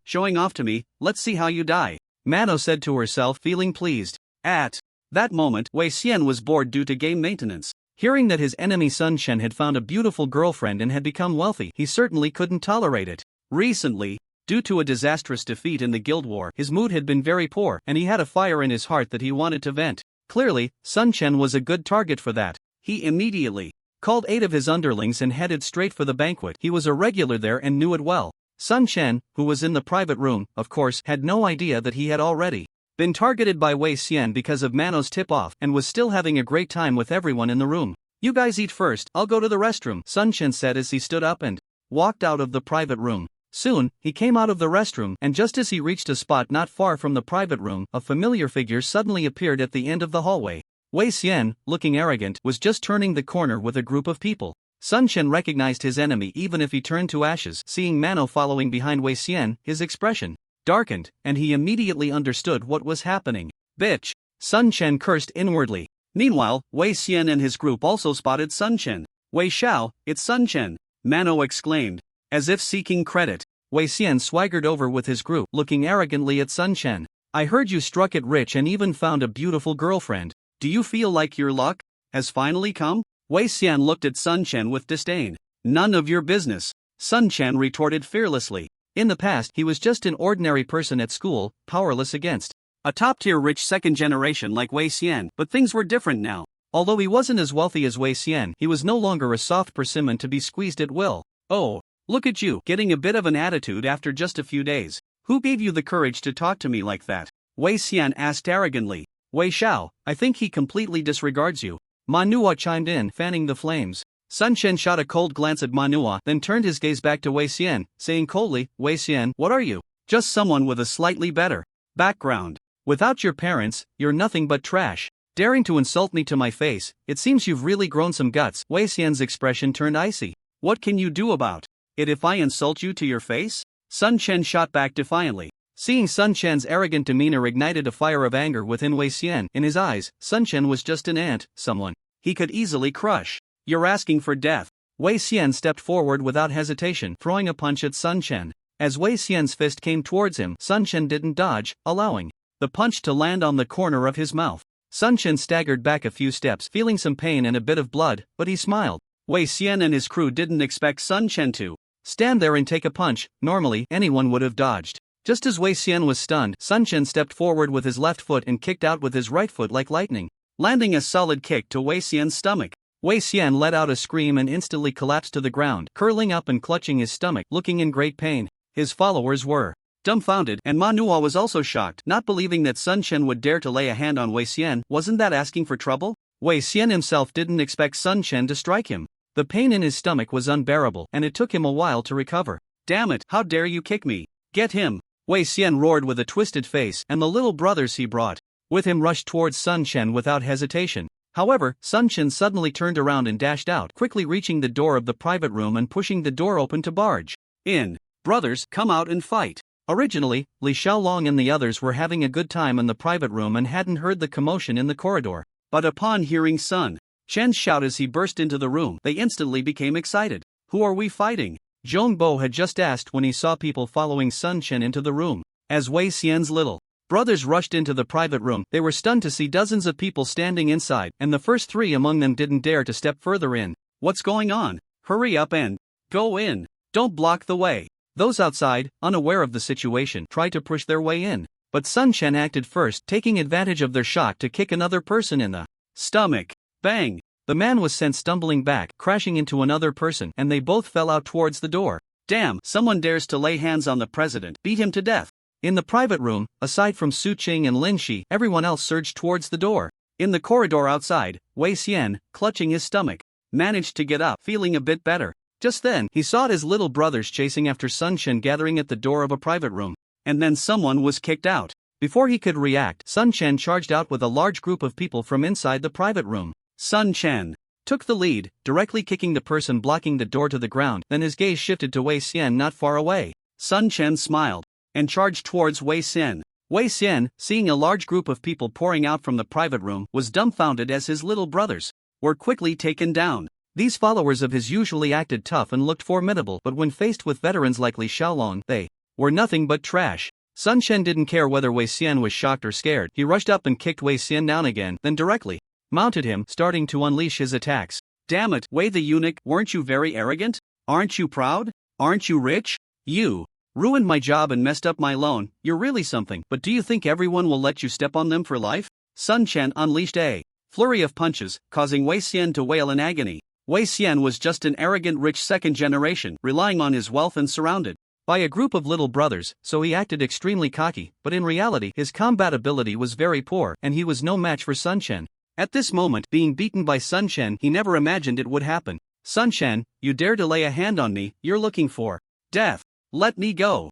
S1: Showing off to me, let's see how you die, Manhwa said to herself, feeling pleased. At that moment, Wei Xian was bored due to game maintenance. Hearing that his enemy Sun Chen had found a beautiful girlfriend and had become wealthy, he certainly couldn't tolerate it. Recently, due to a disastrous defeat in the guild war, his mood had been very poor and he had a fire in his heart that he wanted to vent. Clearly, Sun Chen was a good target for that. He immediately called 8 of his underlings and headed straight for the banquet. He was a regular there and knew it well. Sun Chen, who was in the private room, of course, had no idea that he had already been targeted by Wei Xian because of Manhwa's tip-off and was still having a great time with everyone in the room. You guys eat first, I'll go to the restroom, Sun Chen said as he stood up and walked out of the private room. Soon, he came out of the restroom and just as he reached a spot not far from the private room, a familiar figure suddenly appeared at the end of the hallway. Wei Xian, looking arrogant, was just turning the corner with a group of people. Sun Chen recognized his enemy even if he turned to ashes. Seeing Manhwa following behind Wei Xian, his expression darkened, and he immediately understood what was happening. Bitch! Sun Chen cursed inwardly. Meanwhile, Wei Xian and his group also spotted Sun Chen. Wei Xiao, it's Sun Chen! Manhwa exclaimed. As if seeking credit, Wei Xian swaggered over with his group, looking arrogantly at Sun Chen. I heard you struck it rich and even found a beautiful girlfriend. Do you feel like your luck has finally come? Wei Xian looked at Sun Chen with disdain. None of your business, Sun Chen retorted fearlessly. In the past, he was just an ordinary person at school, powerless against a top-tier rich second generation like Wei Xian, but things were different now. Although he wasn't as wealthy as Wei Xian, he was no longer a soft persimmon to be squeezed at will. Oh, look at you, getting a bit of an attitude after just a few days. Who gave you the courage to talk to me like that? Wei Xian asked arrogantly. Wei Xiao, I think he completely disregards you. Manhwa chimed in, fanning the flames. Sun Chen shot a cold glance at Manhwa, then turned his gaze back to Wei Xian, saying coldly, Wei Xian, what are you? Just someone with a slightly better background. Without your parents, you're nothing but trash. Daring to insult me to my face, it seems you've really grown some guts. Wei Xian's expression turned icy. What can you do about it if I insult you to your face? Sun Chen shot back defiantly. Seeing Sun Chen's arrogant demeanor ignited a fire of anger within Wei Xian. In his eyes, Sun Chen was just an ant, someone he could easily crush. You're asking for death. Wei Xian stepped forward without hesitation, throwing a punch at Sun Chen. As Wei Xian's fist came towards him, Sun Chen didn't dodge, allowing
S2: the punch to land on the corner of his mouth. Sun Chen staggered back a few steps, feeling some pain and a bit of blood, but he smiled. Wei Xian and his crew didn't expect Sun Chen to stand there and take a punch. Normally, anyone would have dodged. Just as Wei Xian was stunned, Sun Chen stepped forward with his left foot and kicked out with his right foot like lightning, landing a solid kick to Wei Xian's stomach. Wei Xian let out a scream and instantly collapsed to the ground, curling up and clutching his stomach, looking in great pain. His followers were dumbfounded, and Manhwa was also shocked, not believing that Sun Chen would dare to lay a hand on Wei Xian. Wasn't that asking for trouble? Wei Xian himself didn't expect Sun Chen to strike him. The pain in his stomach was unbearable, and it took him a while to recover. Damn it, how dare you kick me? Get him! Wei Xian roared with a twisted face, and the little brothers he brought with him rushed towards Sun Chen without hesitation. However, Sun Chen suddenly turned around and dashed out, quickly reaching the door of the private room and pushing the door open to barge in. Brothers, come out and fight. Originally, Li Xiaolong and the others were having a good time in the private room and hadn't heard the commotion in the corridor. But upon hearing Sun Chen's shout as he burst into the room, they instantly became excited. Who are we fighting? Zhongbo had just asked when he saw people following Sun Chen into the room. As Wei Xian's little brothers rushed into the private room, they were stunned to see dozens of people standing inside, and the first three among them didn't dare to step further in. What's going on? Hurry up and go in. Don't block the way. Those outside, unaware of the situation, tried to push their way in, but Sun Chen acted first, taking advantage of their shock to kick another person in the stomach. Bang! The man was sent stumbling back, crashing into another person, and they both fell out towards the door. Damn, someone dares to lay hands on the president, beat him to death. In the private room, aside from Su Qing and Lin Shi, everyone else surged towards the door. In the corridor outside, Wei Xian, clutching his stomach, managed to get up, feeling a bit better. Just then, he saw his little brothers chasing after Sun Chen gathering at the door of a private room. And then someone was kicked out. Before he could react, Sun Chen charged out with a large group of people from inside the private room. Sun Chen took the lead, directly kicking the person blocking the door to the ground. Then his gaze shifted to Wei Xian not far away. Sun Chen smiled and charged towards Wei Xian. Wei Xian, seeing a large group of people pouring out from the private room, was dumbfounded as his little brothers were quickly taken down. These followers of his usually acted tough and looked formidable, but when faced with veterans like Li Xiaolong, they were nothing but trash. Sun Chen didn't care whether Wei Xian was shocked or scared. He rushed up and kicked Wei Xian down again, then directly mounted him, starting to unleash his attacks. Damn it, Wei the eunuch, weren't you very arrogant? Aren't you proud? Aren't you rich? You ruined my job and messed up my loan. You're really something, but do you think everyone will let you step on them for life? Sun Chen unleashed a flurry of punches, causing Wei Xian to wail in agony. Wei Xian was just an arrogant rich second generation, relying on his wealth and surrounded by a group of little brothers, so he acted extremely cocky, but in reality his combat ability was very poor and he was no match for Sun Chen. At this moment, being beaten by Sun Chen, he never imagined it would happen. Sun Chen, you dare to lay a hand on me, you're looking for death. Let me go.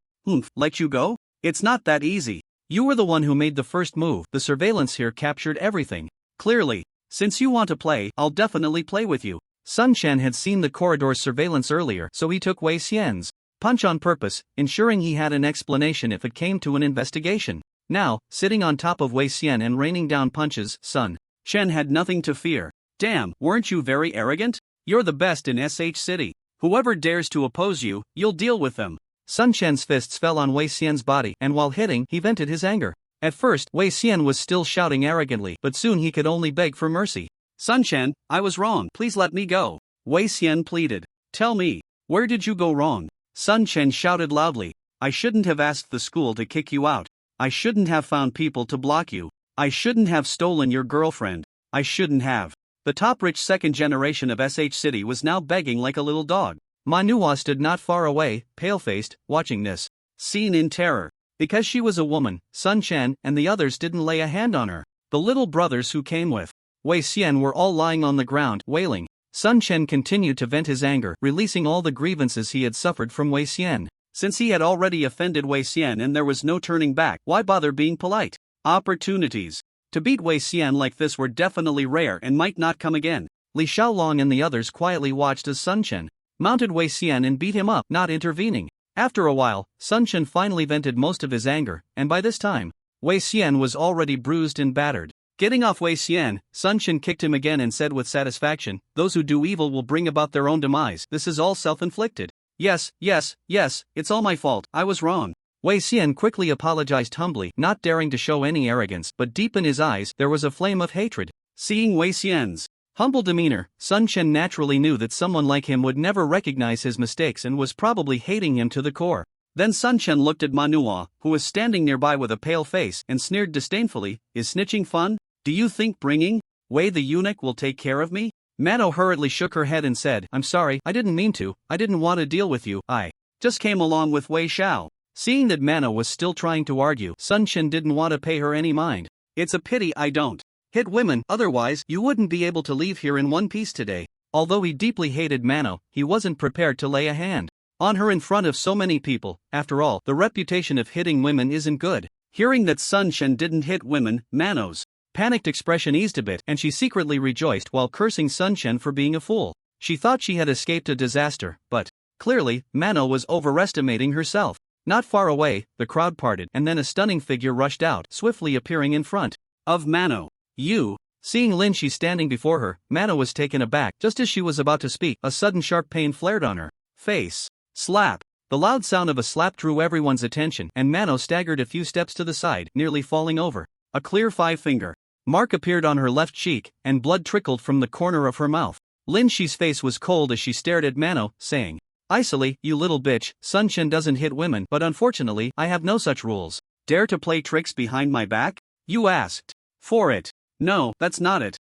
S2: Let you go? It's not that easy. You were the one who made the first move. The surveillance here captured everything. Clearly. Since you want to play, I'll definitely play with you. Sun Chen had seen the corridor's surveillance earlier, so he took Wei Xian's punch on purpose, ensuring he had an explanation if it came to an investigation. Now, sitting on top of Wei Xian and raining down punches, Sun Chen had nothing to fear. Damn, weren't you very arrogant? You're the best in SH City. Whoever dares to oppose you, you'll deal with them. Sun Chen's fists fell on Wei Xian's body, and while hitting, he vented his anger. At first, Wei Xian was still shouting arrogantly, but soon he could only beg for mercy. Sun Chen, I was wrong. Please let me go. Wei Xian pleaded. Tell me, where did you go wrong? Sun Chen shouted loudly. I shouldn't have asked the school to kick you out. I shouldn't have found people to block you. I shouldn't have stolen your girlfriend. I shouldn't have. The top rich second generation of SH City was now begging like a little dog. Manhwa stood not far away, pale-faced, watching this scene in terror. Because she was a woman, Sun Chen and the others didn't lay a hand on her. The little brothers who came with Wei Xian were all lying on the ground, wailing. Sun Chen continued to vent his anger, releasing all the grievances he had suffered from Wei Xian. Since he had already offended Wei Xian and there was no turning back, why bother being polite? Opportunities to beat Wei Xian like this were definitely rare and might not come again. Li Xiaolong and the others quietly watched as Sun Chen mounted Wei Xian and beat him up, not intervening. After a while, Sun Chen finally vented most of his anger, and by this time, Wei Xian was already bruised and battered. Getting off Wei Xian, Sun Chen kicked him again and said with satisfaction, those who do evil will bring about their own demise. This is all self-inflicted. Yes, it's all my fault. I was wrong.
S1: Wei Xian quickly apologized humbly, not daring to show any arrogance, but deep in his eyes there was a flame of hatred.
S2: Seeing Wei Xian's
S1: humble demeanor, Sun Chen naturally knew that someone like him would never recognize his mistakes and was probably hating him to the core.
S2: Then Sun Chen looked at Manhwa, who was standing nearby with a pale face, and sneered disdainfully, "Is snitching fun? Do you think bringing Wei the eunuch will take care of me?"
S1: Mano hurriedly shook her head and said, "I'm sorry, I didn't mean to, I didn't want to deal with you, I
S2: just came along with Wei Xiao."
S1: Seeing that Mano was still trying to argue, Sun Chen didn't want to pay her any mind.
S2: "It's a pity I don't hit women, otherwise
S1: you wouldn't be able to leave here in one piece today." Although he deeply hated Mano, he wasn't prepared to lay a hand on her in front of so many people. After all, the reputation of hitting women isn't good.
S2: Hearing that Sun Chen didn't hit women, Mano's
S1: panicked expression eased a bit, and she secretly rejoiced while cursing Sun Chen for being a fool. She thought she had escaped a disaster, but clearly, Mano was overestimating herself. Not far away, the crowd parted, and then a stunning figure rushed out, swiftly appearing in front
S2: of Mano.
S1: "You." Seeing Lin Shi standing before her, Mano was taken aback. Just as she was about to speak, a sudden sharp pain flared on her face. Slap! The loud sound of a slap drew everyone's attention, and Mano staggered a few steps to the side, nearly falling over. A clear 5-finger mark appeared on her left cheek, and blood trickled from the corner of her mouth. Lin Shi's face was cold as she stared at Mano, saying, "Icily, you little bitch, Sun Chen doesn't hit women, but unfortunately, I have no such rules."
S2: "Dare to play tricks behind my back?
S1: You asked
S2: for it." "No, that's not it.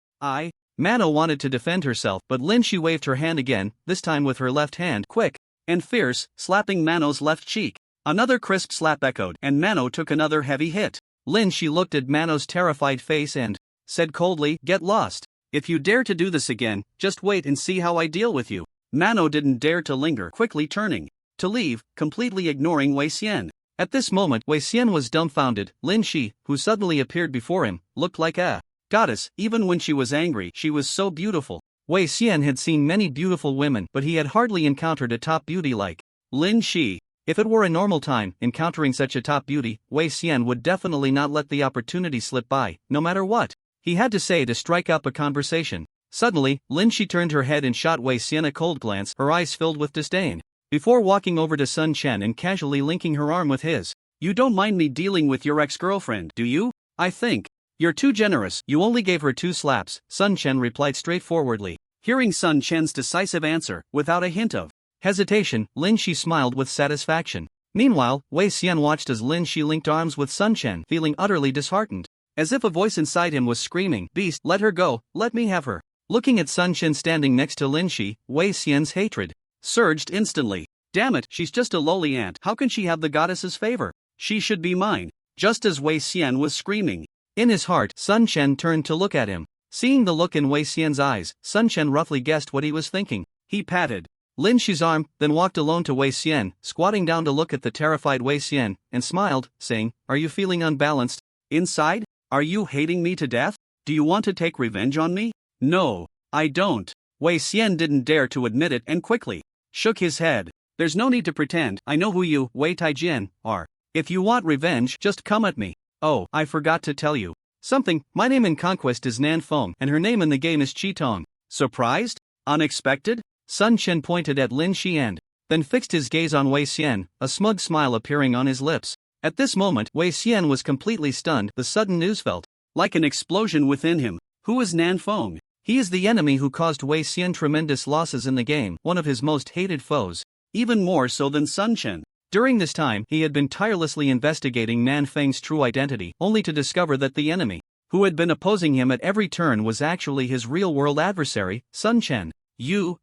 S1: Mano wanted to defend herself, but Lin Shi waved her hand again, this time with her left hand, quick
S2: and fierce, slapping Mano's left cheek. Another crisp slap echoed, and Mano took another heavy hit.
S1: Lin Shi looked at Mano's terrified face and said coldly, "Get lost.
S2: If you dare to do this again, just wait and see how I deal with you." Mano didn't dare to linger, quickly turning to leave, completely ignoring Wei Xian.
S1: At this moment, Wei Xian was dumbfounded. Lin Shi, who suddenly appeared before him, looked like a
S2: goddess. Even when she was angry, she was so beautiful.
S1: Wei Xian had seen many beautiful women, but he had hardly encountered a top beauty like
S2: Lin Shi.
S1: If it were a normal time, encountering such a top beauty, Wei Xian would definitely not let the opportunity slip by, no matter what he had to say to strike up a conversation. Suddenly, Lin Shi turned her head and shot Wei Xian a cold glance, her eyes filled with disdain, before walking over to Sun Chen and casually linking her arm with his.
S2: "You don't mind me dealing with your ex-girlfriend, do you? I think you're too generous."
S1: "You only gave her 2 slaps, Sun Chen replied straightforwardly.
S2: Hearing Sun Chen's decisive answer, without a hint of
S1: hesitation, Lin Shi smiled with satisfaction. Meanwhile, Wei Xian watched as Lin Shi linked arms with Sun Chen, feeling utterly disheartened. As if a voice inside him was screaming, "Beast, let her go, let me have her." Looking at Sun Chen standing next to Lin Shi, Wei Xian's hatred
S2: surged instantly. "Damn it, she's just a lowly ant. How can she have the goddess's favor? She should be mine." Just as Wei Xian was screaming
S1: in his heart, Sun Chen turned to look at him. Seeing the look in Wei Xian's eyes, Sun Chen roughly guessed what he was thinking. He patted Lin Shi's arm, then walked alone to Wei Xian, squatting down to look at the terrified Wei Xian, and smiled, saying, "Are you feeling unbalanced
S2: inside? Are you hating me to death? Do you want to take revenge on me?" "No, I don't." Wei Xian didn't dare to admit it and quickly shook his head. "There's no need to pretend. I know who you, Wei Taijian, are. If you want revenge, just come at me. Oh, I forgot to tell you something. My name in Conquest is Nan Feng, and her name in the game is Chi Tong." Surprised? Unexpected?
S1: Sun Chen pointed at Lin Shi and then fixed his gaze on Wei Xian, a smug smile appearing on his lips. At this moment, Wei Xian was completely stunned. The sudden news felt
S2: like an explosion within him. Who is Nan Feng?
S1: He is the enemy who caused Wei Xian tremendous losses in the game, one of his most hated foes.
S2: Even more so than Sun Chen.
S1: During this time, he had been tirelessly investigating Nan Feng's true identity, only to discover that the enemy, who had been opposing him at every turn, was actually his real-world adversary, Sun Chen. You.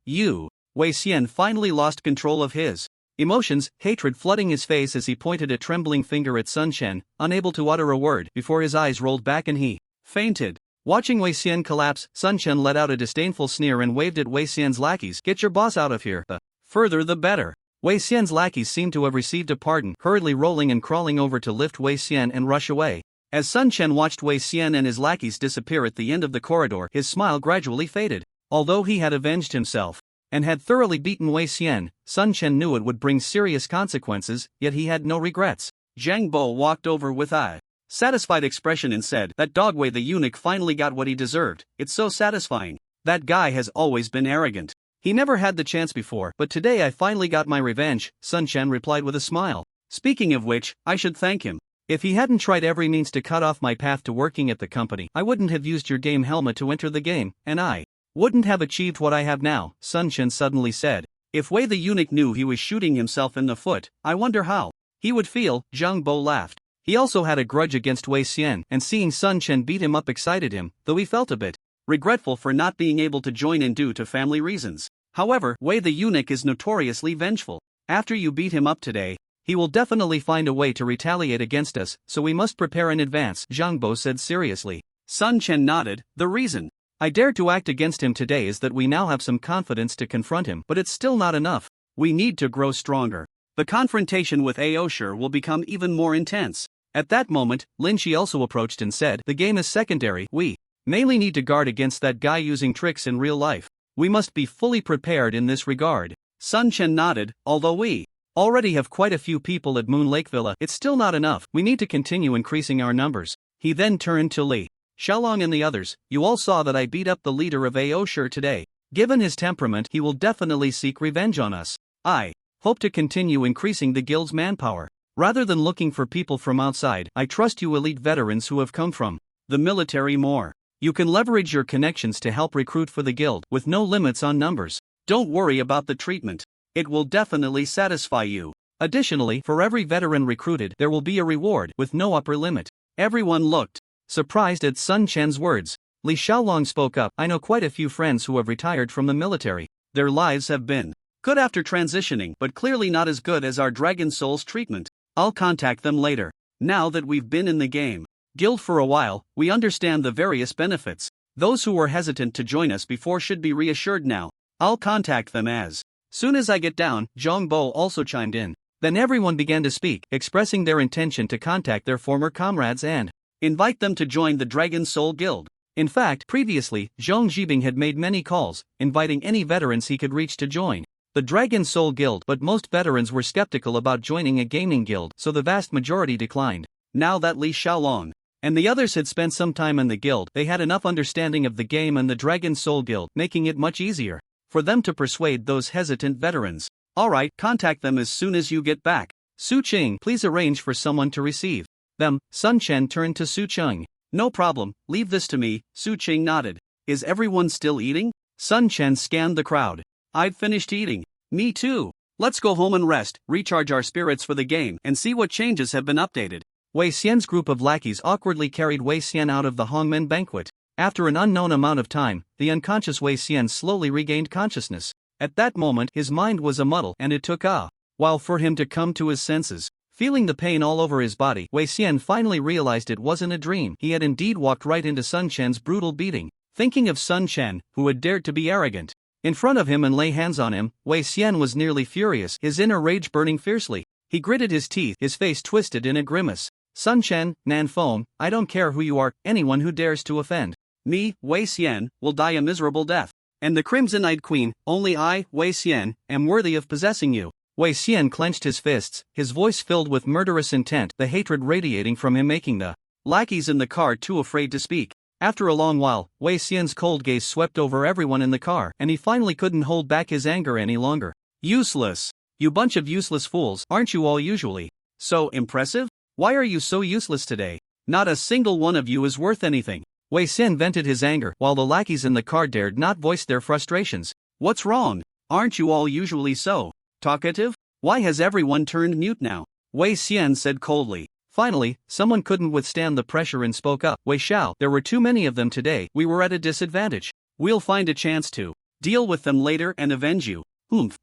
S1: Wei Xian finally lost control of his emotions, hatred flooding his face as he pointed a trembling finger at Sun Chen, unable to utter a word, before his eyes rolled back and he fainted. Watching Wei Xian collapse, Sun Chen let out a disdainful sneer and waved at Wei Xian's lackeys. "Get your boss out of here. The further the better." Wei Xian's lackeys seemed to have received a pardon, hurriedly rolling and crawling over to lift Wei Xian and rush away. As Sun Chen watched Wei Xian and his lackeys disappear at the end of the corridor, his smile gradually faded. Although he had avenged himself and had thoroughly beaten Wei Xian, Sun Chen knew it would bring serious consequences, yet he had no regrets.
S2: Zhang Bo walked over with a satisfied expression and said, "That dog Wei the eunuch finally got what he deserved. It's so satisfying. That guy has always been arrogant. He never had the chance before, but today I finally got my revenge," Sun Chen replied with a smile. Speaking of which, I should thank him.
S1: If he hadn't tried every means to cut off my path to working at the company, I wouldn't have used your game helmet to enter the game, and I wouldn't have achieved what I have now, Sun Chen suddenly said.
S2: If Wei the eunuch knew he was shooting himself in the foot, I wonder how he would feel, Zhang Bo laughed.
S1: He also had a grudge against Wei Xian, and seeing Sun Chen beat him up excited him, though he felt a bit
S2: regretful for not being able to join in due to family reasons. However, Wei the eunuch is notoriously vengeful. After you beat him up today, he will definitely find a way to retaliate against us, so we must prepare in advance, Zhang Bo said seriously. Sun Chen nodded. The reason
S1: I dared to act against him today is that we now have some confidence to confront him, but it's still not enough.
S2: We need to grow stronger. The confrontation with Aosher will become even more intense.
S1: At that moment, Lin Shi also approached and said, the game is secondary, we mainly need to guard against that guy using tricks in real life. We must be fully prepared in this regard.
S2: Sun Chen nodded. Although we
S1: already have quite a few people at Moon Lake Villa, it's still not enough. We need to continue increasing our numbers. He then turned to Li Xiaolong and the others. You all saw that I beat up the leader of Aosher today. Given his temperament, he will definitely seek revenge on us. I hope to continue increasing the guild's manpower. Rather than looking for people from outside, I trust you elite veterans who have come from the military more. You can leverage your connections to help recruit for the guild, with no limits on numbers.
S2: Don't worry about the treatment. It will definitely satisfy you.
S1: Additionally, for every veteran recruited, there will be a reward, with no upper limit.
S2: Everyone looked
S1: surprised at Sun Chen's words. Li Xiaolong spoke up. I know quite a few friends who have retired from the military.
S2: Their lives have been good after transitioning, but clearly not as good as our Dragon Soul's treatment. I'll contact them later. Now that we've been in the game guild for a while, we understand the various benefits. Those who were hesitant to join us before should be reassured now. I'll contact them as soon as I get down. Zhang Bo also chimed in.
S1: Then everyone began to speak, expressing their intention to contact their former comrades and
S2: invite them to join the Dragon Soul Guild.
S1: In fact, previously, Zhong Zhibing had made many calls, inviting any veterans he could reach to join the Dragon Soul Guild, but most veterans were skeptical about joining a gaming guild, so the vast majority declined.
S2: Now that Li Xiaolong
S1: and the others had spent some time in the guild, they had enough understanding of the game and the Dragon Soul Guild, making it much easier for them to persuade those hesitant veterans.
S2: Alright, contact them as soon as you get back.
S1: Su Qing, please arrange for someone to receive them. Sun Chen turned to Su Qing.
S2: No problem, leave this to me. Su Qing nodded. Is everyone still eating?
S1: Sun Chen scanned the crowd.
S2: I've finished eating. Me too. Let's go home and rest, recharge our spirits for the game, and see what changes have been updated.
S1: Wei Xian's group of lackeys awkwardly carried Wei Xian out of the Hongmen banquet. After an unknown amount of time, the unconscious Wei Xian slowly regained consciousness. At that moment, his mind was a muddle, and it took a while for him to come to his senses. Feeling the pain all over his body, Wei Xian finally realized it wasn't a dream. He had indeed walked right into Sun Chen's brutal beating. Thinking of Sun Chen, who had dared to be arrogant in front of him and lay hands on him, Wei Xian was nearly furious, his inner rage burning fiercely. He gritted his teeth, his face twisted in a grimace. Sun Chen, Nan Feng, I don't care who you are, anyone who dares to offend
S2: me, Wei Xian, will die a miserable death. And the Crimson-Eyed Queen, only I, Wei Xian, am worthy of possessing you.
S1: Wei Xian clenched his fists, his voice filled with murderous intent, the hatred radiating from him, making the
S2: lackeys in the car too afraid to speak.
S1: After a long while, Wei Xian's cold gaze swept over everyone in the car, and he finally couldn't hold back his anger any longer.
S2: Useless.
S1: You bunch of useless fools, aren't you all usually
S2: so impressive?
S1: Why are you so useless today?
S2: Not a single one of you is worth anything.
S1: Wei Xian vented his anger, while the lackeys in the car dared not voice their frustrations.
S2: What's wrong? Aren't you all usually so talkative? Why has everyone turned mute now? Wei Xian said coldly.
S1: Finally, someone couldn't withstand the pressure and spoke up. Wei Xiao, there were too many of them today, we were at a disadvantage.
S2: We'll find a chance to deal with them later and avenge you.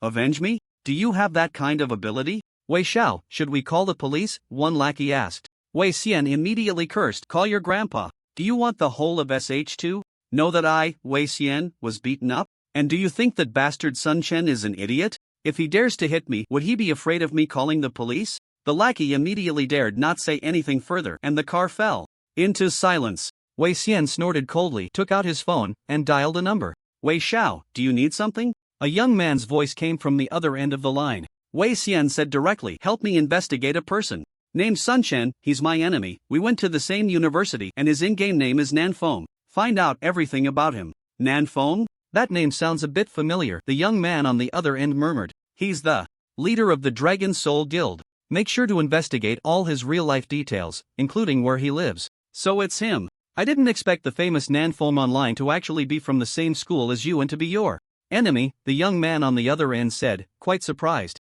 S2: Avenge me? Do you have that kind of ability?
S1: Wei Xiao, should we call the police? One lackey asked.
S2: Wei Xian immediately cursed. Call your grandpa. Do you want the whole of SH to know that I, Wei Xian, was beaten up? And do you think that bastard Sun Chen is an idiot? If he dares to hit me, would he be afraid of me calling the police? The lackey immediately dared not say anything further, and the car fell into silence.
S1: Wei Xian snorted coldly, took out his phone, and dialed a number.
S2: Wei Xiao, do you need something?
S1: A young man's voice came from the other end of the line.
S2: Wei Xian said directly, help me investigate a person named Sun Chen. He's my enemy. We went to the same university, and his in-game name is Nan Feng. Find out everything about him. Nan Feng?
S1: That name sounds a bit familiar, the young man on the other end murmured.
S2: He's the
S1: leader of the Dragon Soul Guild. Make sure to investigate all his real-life details, including where he lives.
S2: So it's him. I didn't expect the famous Nanfom online to actually be from the same school as you and to be your
S1: enemy, the young man on the other end said, quite surprised.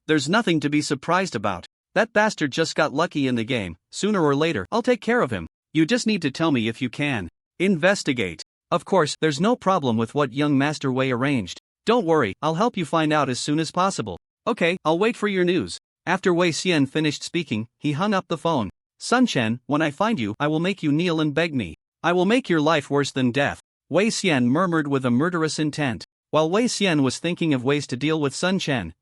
S2: There's nothing to be surprised about. That bastard just got lucky in the game. Sooner or later, I'll take care of him. You just need to tell me if you can investigate.
S1: Of course, there's no problem with what young Master Wei arranged. Don't worry, I'll help you find out as soon as possible.
S2: Okay, I'll wait for your news.
S1: After Wei Xian finished speaking, he hung up the phone. Sun Chen, when I find you, I will make you kneel and beg me. I will make your life worse than death.
S2: Wei Xian murmured with a murderous intent.
S1: While Wei Xian was thinking of ways to deal with Sun Chen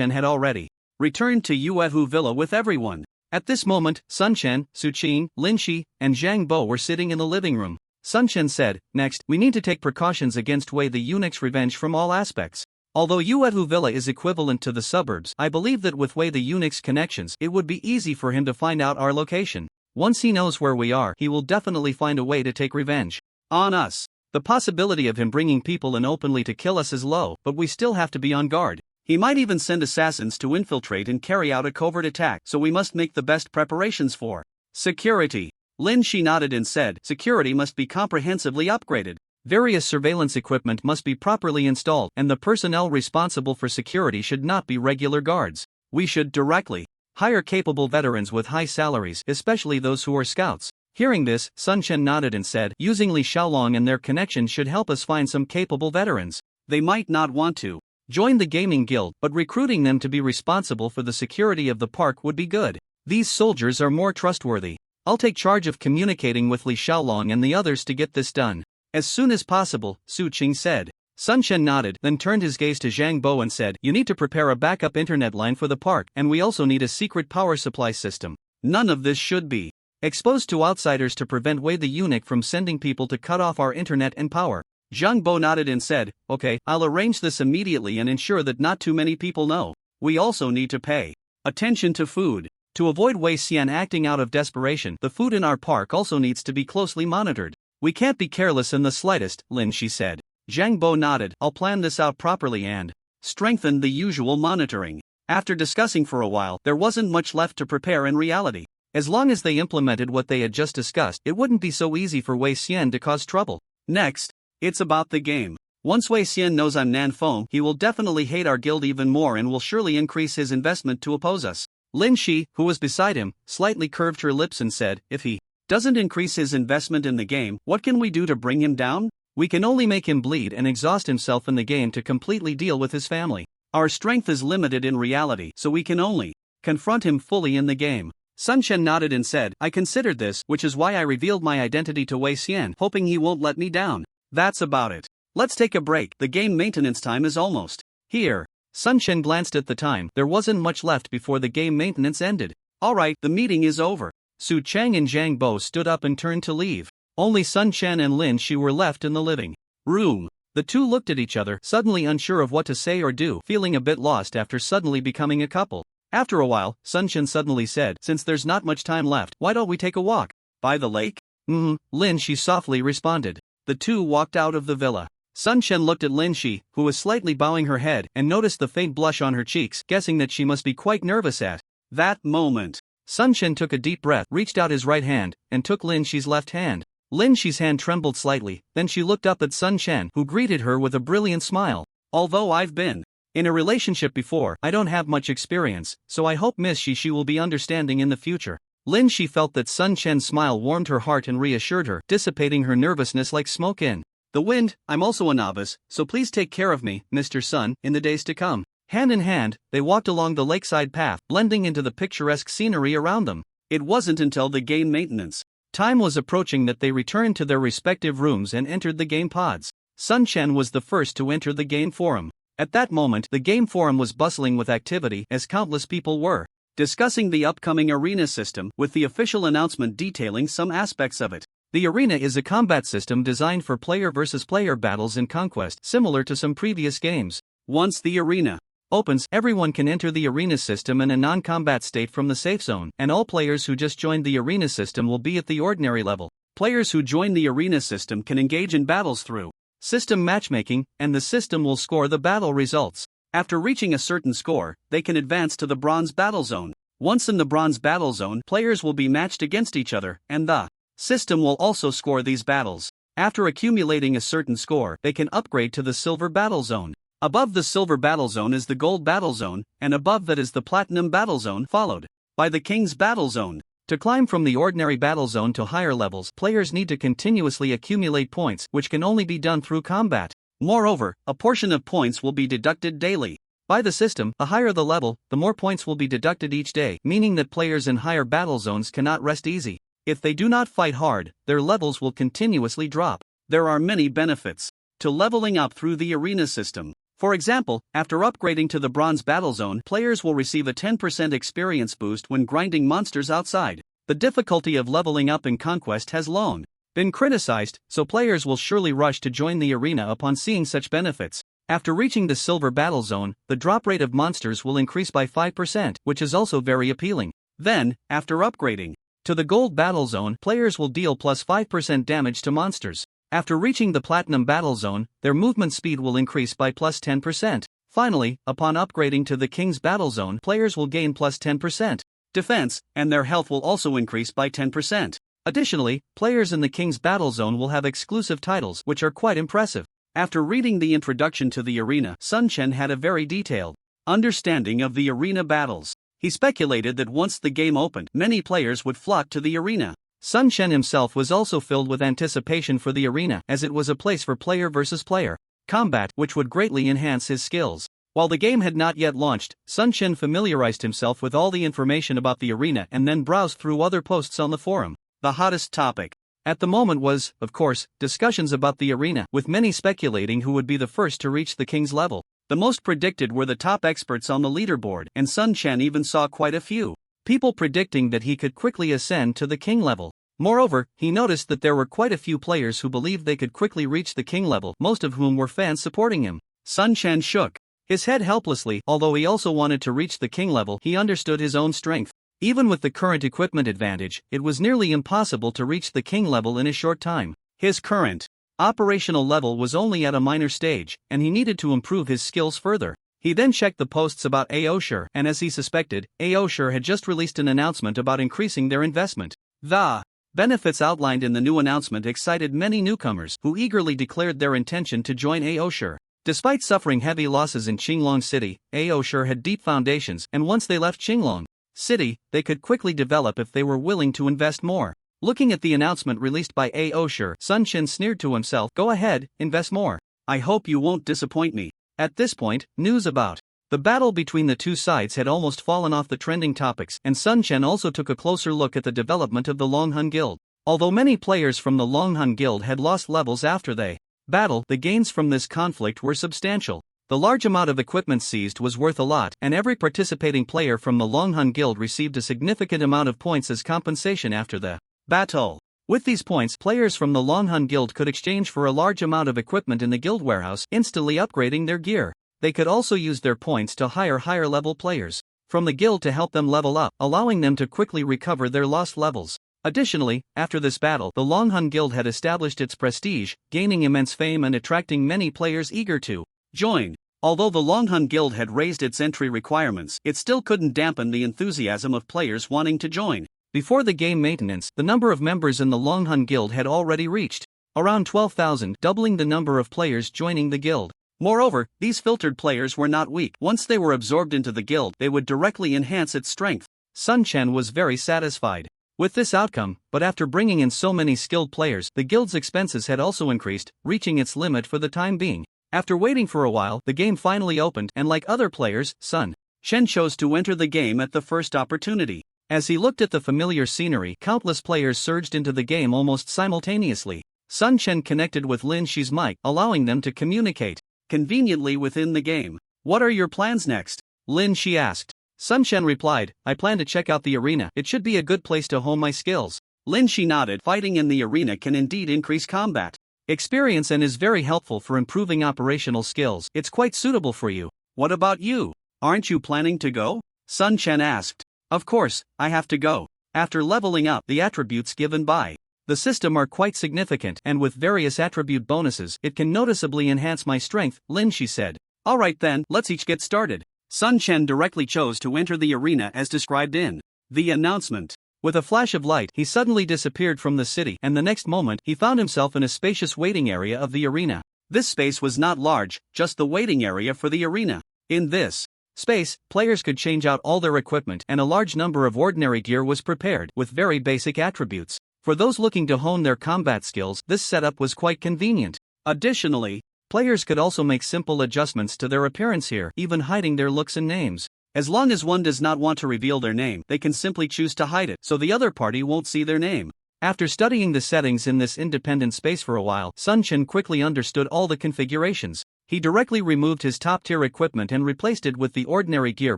S1: had already
S2: returned to Yuehu Villa with everyone.
S1: At this moment, Sun Chen, Su Qing, Lin Shi, and Zhang Bo were sitting in the living room. Sun Chen said, next, we need to take precautions against Wei the eunuch's revenge from all aspects. Although Yuehu Villa is equivalent to the suburbs, I believe that with Wei the eunuch's connections, it would be easy for him to find out our location. Once he knows where we are, he will definitely find a way to take revenge
S2: on us.
S1: The possibility of him bringing people in openly to kill us is low, but we still have to be on guard.
S2: He might even send assassins to infiltrate and carry out a covert attack, so we must make the best preparations for security. Lin Shi nodded and said, security must be comprehensively upgraded.
S1: Various surveillance equipment must be properly installed, and the personnel responsible for security should not be regular guards.
S2: We should directly
S1: hire capable veterans with high salaries, especially those who are scouts. Hearing this, Sun Chen nodded and said, using Li Xiaolong and their connections should help us find some capable veterans.
S2: They might not want to
S1: join the gaming guild, but recruiting them to be responsible for the security of the park would be good. These soldiers are more trustworthy. I'll take charge of communicating with Li Xiaolong and the others to get this done
S2: as soon as possible, Su Qing said.
S1: Sun Chen nodded, then turned his gaze to Zhang Bo and said, you need to prepare a backup internet line for the park, and we also need a secret power supply system.
S2: None of this should be
S1: exposed to outsiders to prevent Wei the eunuch from sending people to cut off our internet and power.
S2: Zhang Bo nodded and said, okay, I'll arrange this immediately and ensure that not too many people know. We also need to pay attention to food.
S1: To avoid Wei Xian acting out of desperation, the food in our park also needs to be closely monitored.
S2: We can't be careless in the slightest, Lin Shi said.
S1: Zhang Bo nodded, I'll plan this out properly and
S2: strengthen the usual monitoring. After discussing for a while, there wasn't much left to prepare in reality.
S1: As long as they implemented what they had just discussed, it wouldn't be so easy for Wei Xian to cause trouble.
S2: Next, it's about the game. Once Wei Xian knows I'm Nanfeng, he will definitely hate our guild even more and will surely increase his investment to oppose us.
S1: Lin Shi, who was beside him, slightly curved her lips and said, if he
S2: doesn't increase his investment in the game, what can we do to bring him down?
S1: We can only make him bleed and exhaust himself in the game to completely deal with his family.
S2: Our strength is limited in reality, so we can only
S1: confront him fully in the game.
S2: Sun Chen nodded and said, I considered this, which is why I revealed my identity to Wei Xian, hoping he won't let me down. That's about it. Let's take a break, the game maintenance time is almost here.
S1: Sun Chen glanced at the time, there wasn't much left before the game maintenance ended.
S2: Alright, the meeting is over.
S1: Su Cheng and Zhang Bo stood up and turned to leave. Only Sun Chen and Lin Shi were left in the living room. The two looked at each other, suddenly unsure of what to say or do, feeling a bit lost after suddenly becoming a couple. After a while, Sun Chen suddenly said, since there's not much time left, why don't we take a walk?
S2: By the lake?
S1: Lin Shi softly responded.
S2: The two walked out of the villa.
S1: Sun Chen looked at Lin Shi, who was slightly bowing her head, and noticed the faint blush on her cheeks, guessing that she must be quite nervous at
S2: that moment.
S1: Sun Chen took a deep breath, reached out his right hand, and took Lin Shi's left hand. Lin Shi's hand trembled slightly, then she looked up at Sun Chen, who greeted her with a brilliant smile.
S2: Although I've been
S1: in a relationship before, I don't have much experience, so I hope Miss Shi will be understanding in the future. Lin Shi felt that Sun Chen's smile warmed her heart and reassured her, dissipating her nervousness like smoke in
S2: the wind. I'm also a novice, so please take care of me, Mr. Sun, in the days to come.
S1: Hand in hand, they walked along the lakeside path, blending into the picturesque scenery around them.
S2: It wasn't until the game maintenance
S1: time was approaching that they returned to their respective rooms and entered the game pods. Sun Chen was the first to enter the game forum. At that moment, the game forum was bustling with activity, as countless people were
S2: discussing the upcoming arena system, with the official announcement detailing some aspects of it.
S1: The arena is a combat system designed for player versus player battles and conquest, similar to some previous games.
S2: Once the arena
S1: opens, everyone can enter the arena system in a non-combat state from the safe zone, and all players who just joined the arena system will be at the ordinary level.
S2: Players who join the arena system can engage in battles through
S1: system matchmaking, and the system will score the battle results.
S2: After reaching a certain score, they can advance to the bronze battle zone. Once in the bronze battle zone, players will be matched against each other, and the system will also score these battles. After accumulating a certain score, they can upgrade to the silver battle zone. Above the silver battle zone is the gold battle zone, and above that is the platinum battle zone, followed by the king's battle zone. To climb from the ordinary battle zone to higher levels, players need to continuously accumulate points, which can only be done through combat. Moreover, a portion of points will be deducted daily. By the system, the higher the level, the more points will be deducted each day, meaning that players in higher battle zones cannot rest easy. If they do not fight hard, their levels will continuously drop. There are many benefits to leveling up through the arena system. For example, after upgrading to the bronze battle zone, players will receive a 10% experience boost when grinding monsters outside. The difficulty of leveling up in Conquest has long been criticized, so players will surely rush to join the arena upon seeing such benefits. After reaching the silver battle zone, the drop rate of monsters will increase by 5%, which is also very appealing. Then, after upgrading to the gold battle zone, players will deal plus 5% damage to monsters. After reaching the platinum battle zone, their movement speed will increase by plus 10%. Finally, upon upgrading to the king's battle zone, players will gain plus 10% defense, and their health will also increase by 10%. Additionally, players in the king's battle zone will have exclusive titles, which are quite impressive. After reading the introduction to the arena, Sun Chen had a very detailed understanding of the arena battles. He speculated that once the game opened, many players would flock to the arena. Sun Chen himself was also filled with anticipation for the arena, as it was a place for player versus player combat, which would greatly enhance his skills. While the game had not yet launched, Sun Chen familiarized himself with all the information about the arena and then browsed through other posts on the forum. The hottest topic at the moment was, of course, discussions about the arena, with many speculating who would be the first to reach the king's level. The most predicted were the top experts on the leaderboard, and Sun Chen even saw quite a few people predicting that he could quickly ascend to the king level. Moreover, he noticed that there were quite a few players who believed they could quickly reach the king level, most of whom were fans supporting him. Sun Chen shook his head helplessly. Although he also wanted to reach the king level, he understood his own strength. Even with the current equipment advantage, it was nearly impossible to reach the king level in a short time. His current operational level was only at a minor stage, and he needed to improve his skills further. He then checked the posts about Aosher, and as he suspected, Aosher had just released an announcement about increasing their investment. The benefits outlined in the new announcement excited many newcomers, who eagerly declared their intention to join Aosher. Despite suffering heavy losses in Qinglong City, Aosher had deep foundations, and once they left Qinglong City, they could quickly develop if they were willing to invest more. Looking at the announcement released by Aosher, Sun Chen sneered to himself, "Go ahead, invest more. I hope you won't disappoint me." At this point, news about the battle between the two sides had almost fallen off the trending topics, and Sun Chen also took a closer look at the development of the Longhun Guild. Although many players from the Longhun Guild had lost levels after they battle, the gains from this conflict were substantial. The large amount of equipment seized was worth a lot, and every participating player from the Longhun Guild received a significant amount of points as compensation after the battle. With these points, players from the Longhun Guild could exchange for a large amount of equipment in the guild warehouse, instantly upgrading their gear. They could also use their points to hire higher level players from the guild to help them level up, allowing them to quickly recover their lost levels. Additionally, after this battle, the Longhun Guild had established its prestige, gaining immense fame and attracting many players eager to join. Although the Longhun Guild had raised its entry requirements, it still couldn't dampen the enthusiasm of players wanting to join. Before the game maintenance, the number of members in the Longhun Guild had already reached around 12,000, doubling the number of players joining the guild. Moreover, these filtered players were not weak. Once they were absorbed into the guild, they would directly enhance its strength. Sun Chen was very satisfied with this outcome, but after bringing in so many skilled players, the guild's expenses had also increased, reaching its limit for the time being. After waiting for a while, the game finally opened, and like other players, Sun Chen chose to enter the game at the first opportunity. As he looked at the familiar scenery, countless players surged into the game almost simultaneously. Sun Chen connected with Lin Shi's mic, allowing them to communicate conveniently within the game. "What are your plans next?" Lin Shi asked. Sun Chen replied, "I plan to check out the arena. It should be a good place to hone my skills." Lin Shi nodded. Fighting in the arena can indeed increase combat experience and is very helpful for improving operational skills. It's quite suitable for you. What about you? Aren't you planning to go? Sun Chen asked. Of course, I have to go. After leveling up, the attributes given by the system are quite significant, and with various attribute bonuses, it can noticeably enhance my strength, Lin Shi said. Alright then, let's each get started. Sun Chen directly chose to enter the arena as described in the announcement.
S1: With a flash of light, he suddenly disappeared from the city, and the next moment, he found himself in a spacious waiting area of the arena.
S2: This space was not large, just the waiting area for the arena. In this
S1: space, players could change out all their equipment, and a large number of ordinary gear was prepared, with very basic attributes. For those looking to hone their combat skills, this setup was quite convenient.
S2: Additionally,
S1: players could also make simple adjustments to their appearance here, even hiding their looks and names.
S2: As long as one does not want to reveal their name, they can simply choose to hide it, so the other party won't see their name.
S1: After studying the settings in this independent space for a while, Sun Chen quickly understood all the configurations. He directly removed his top-tier equipment and replaced it with the ordinary gear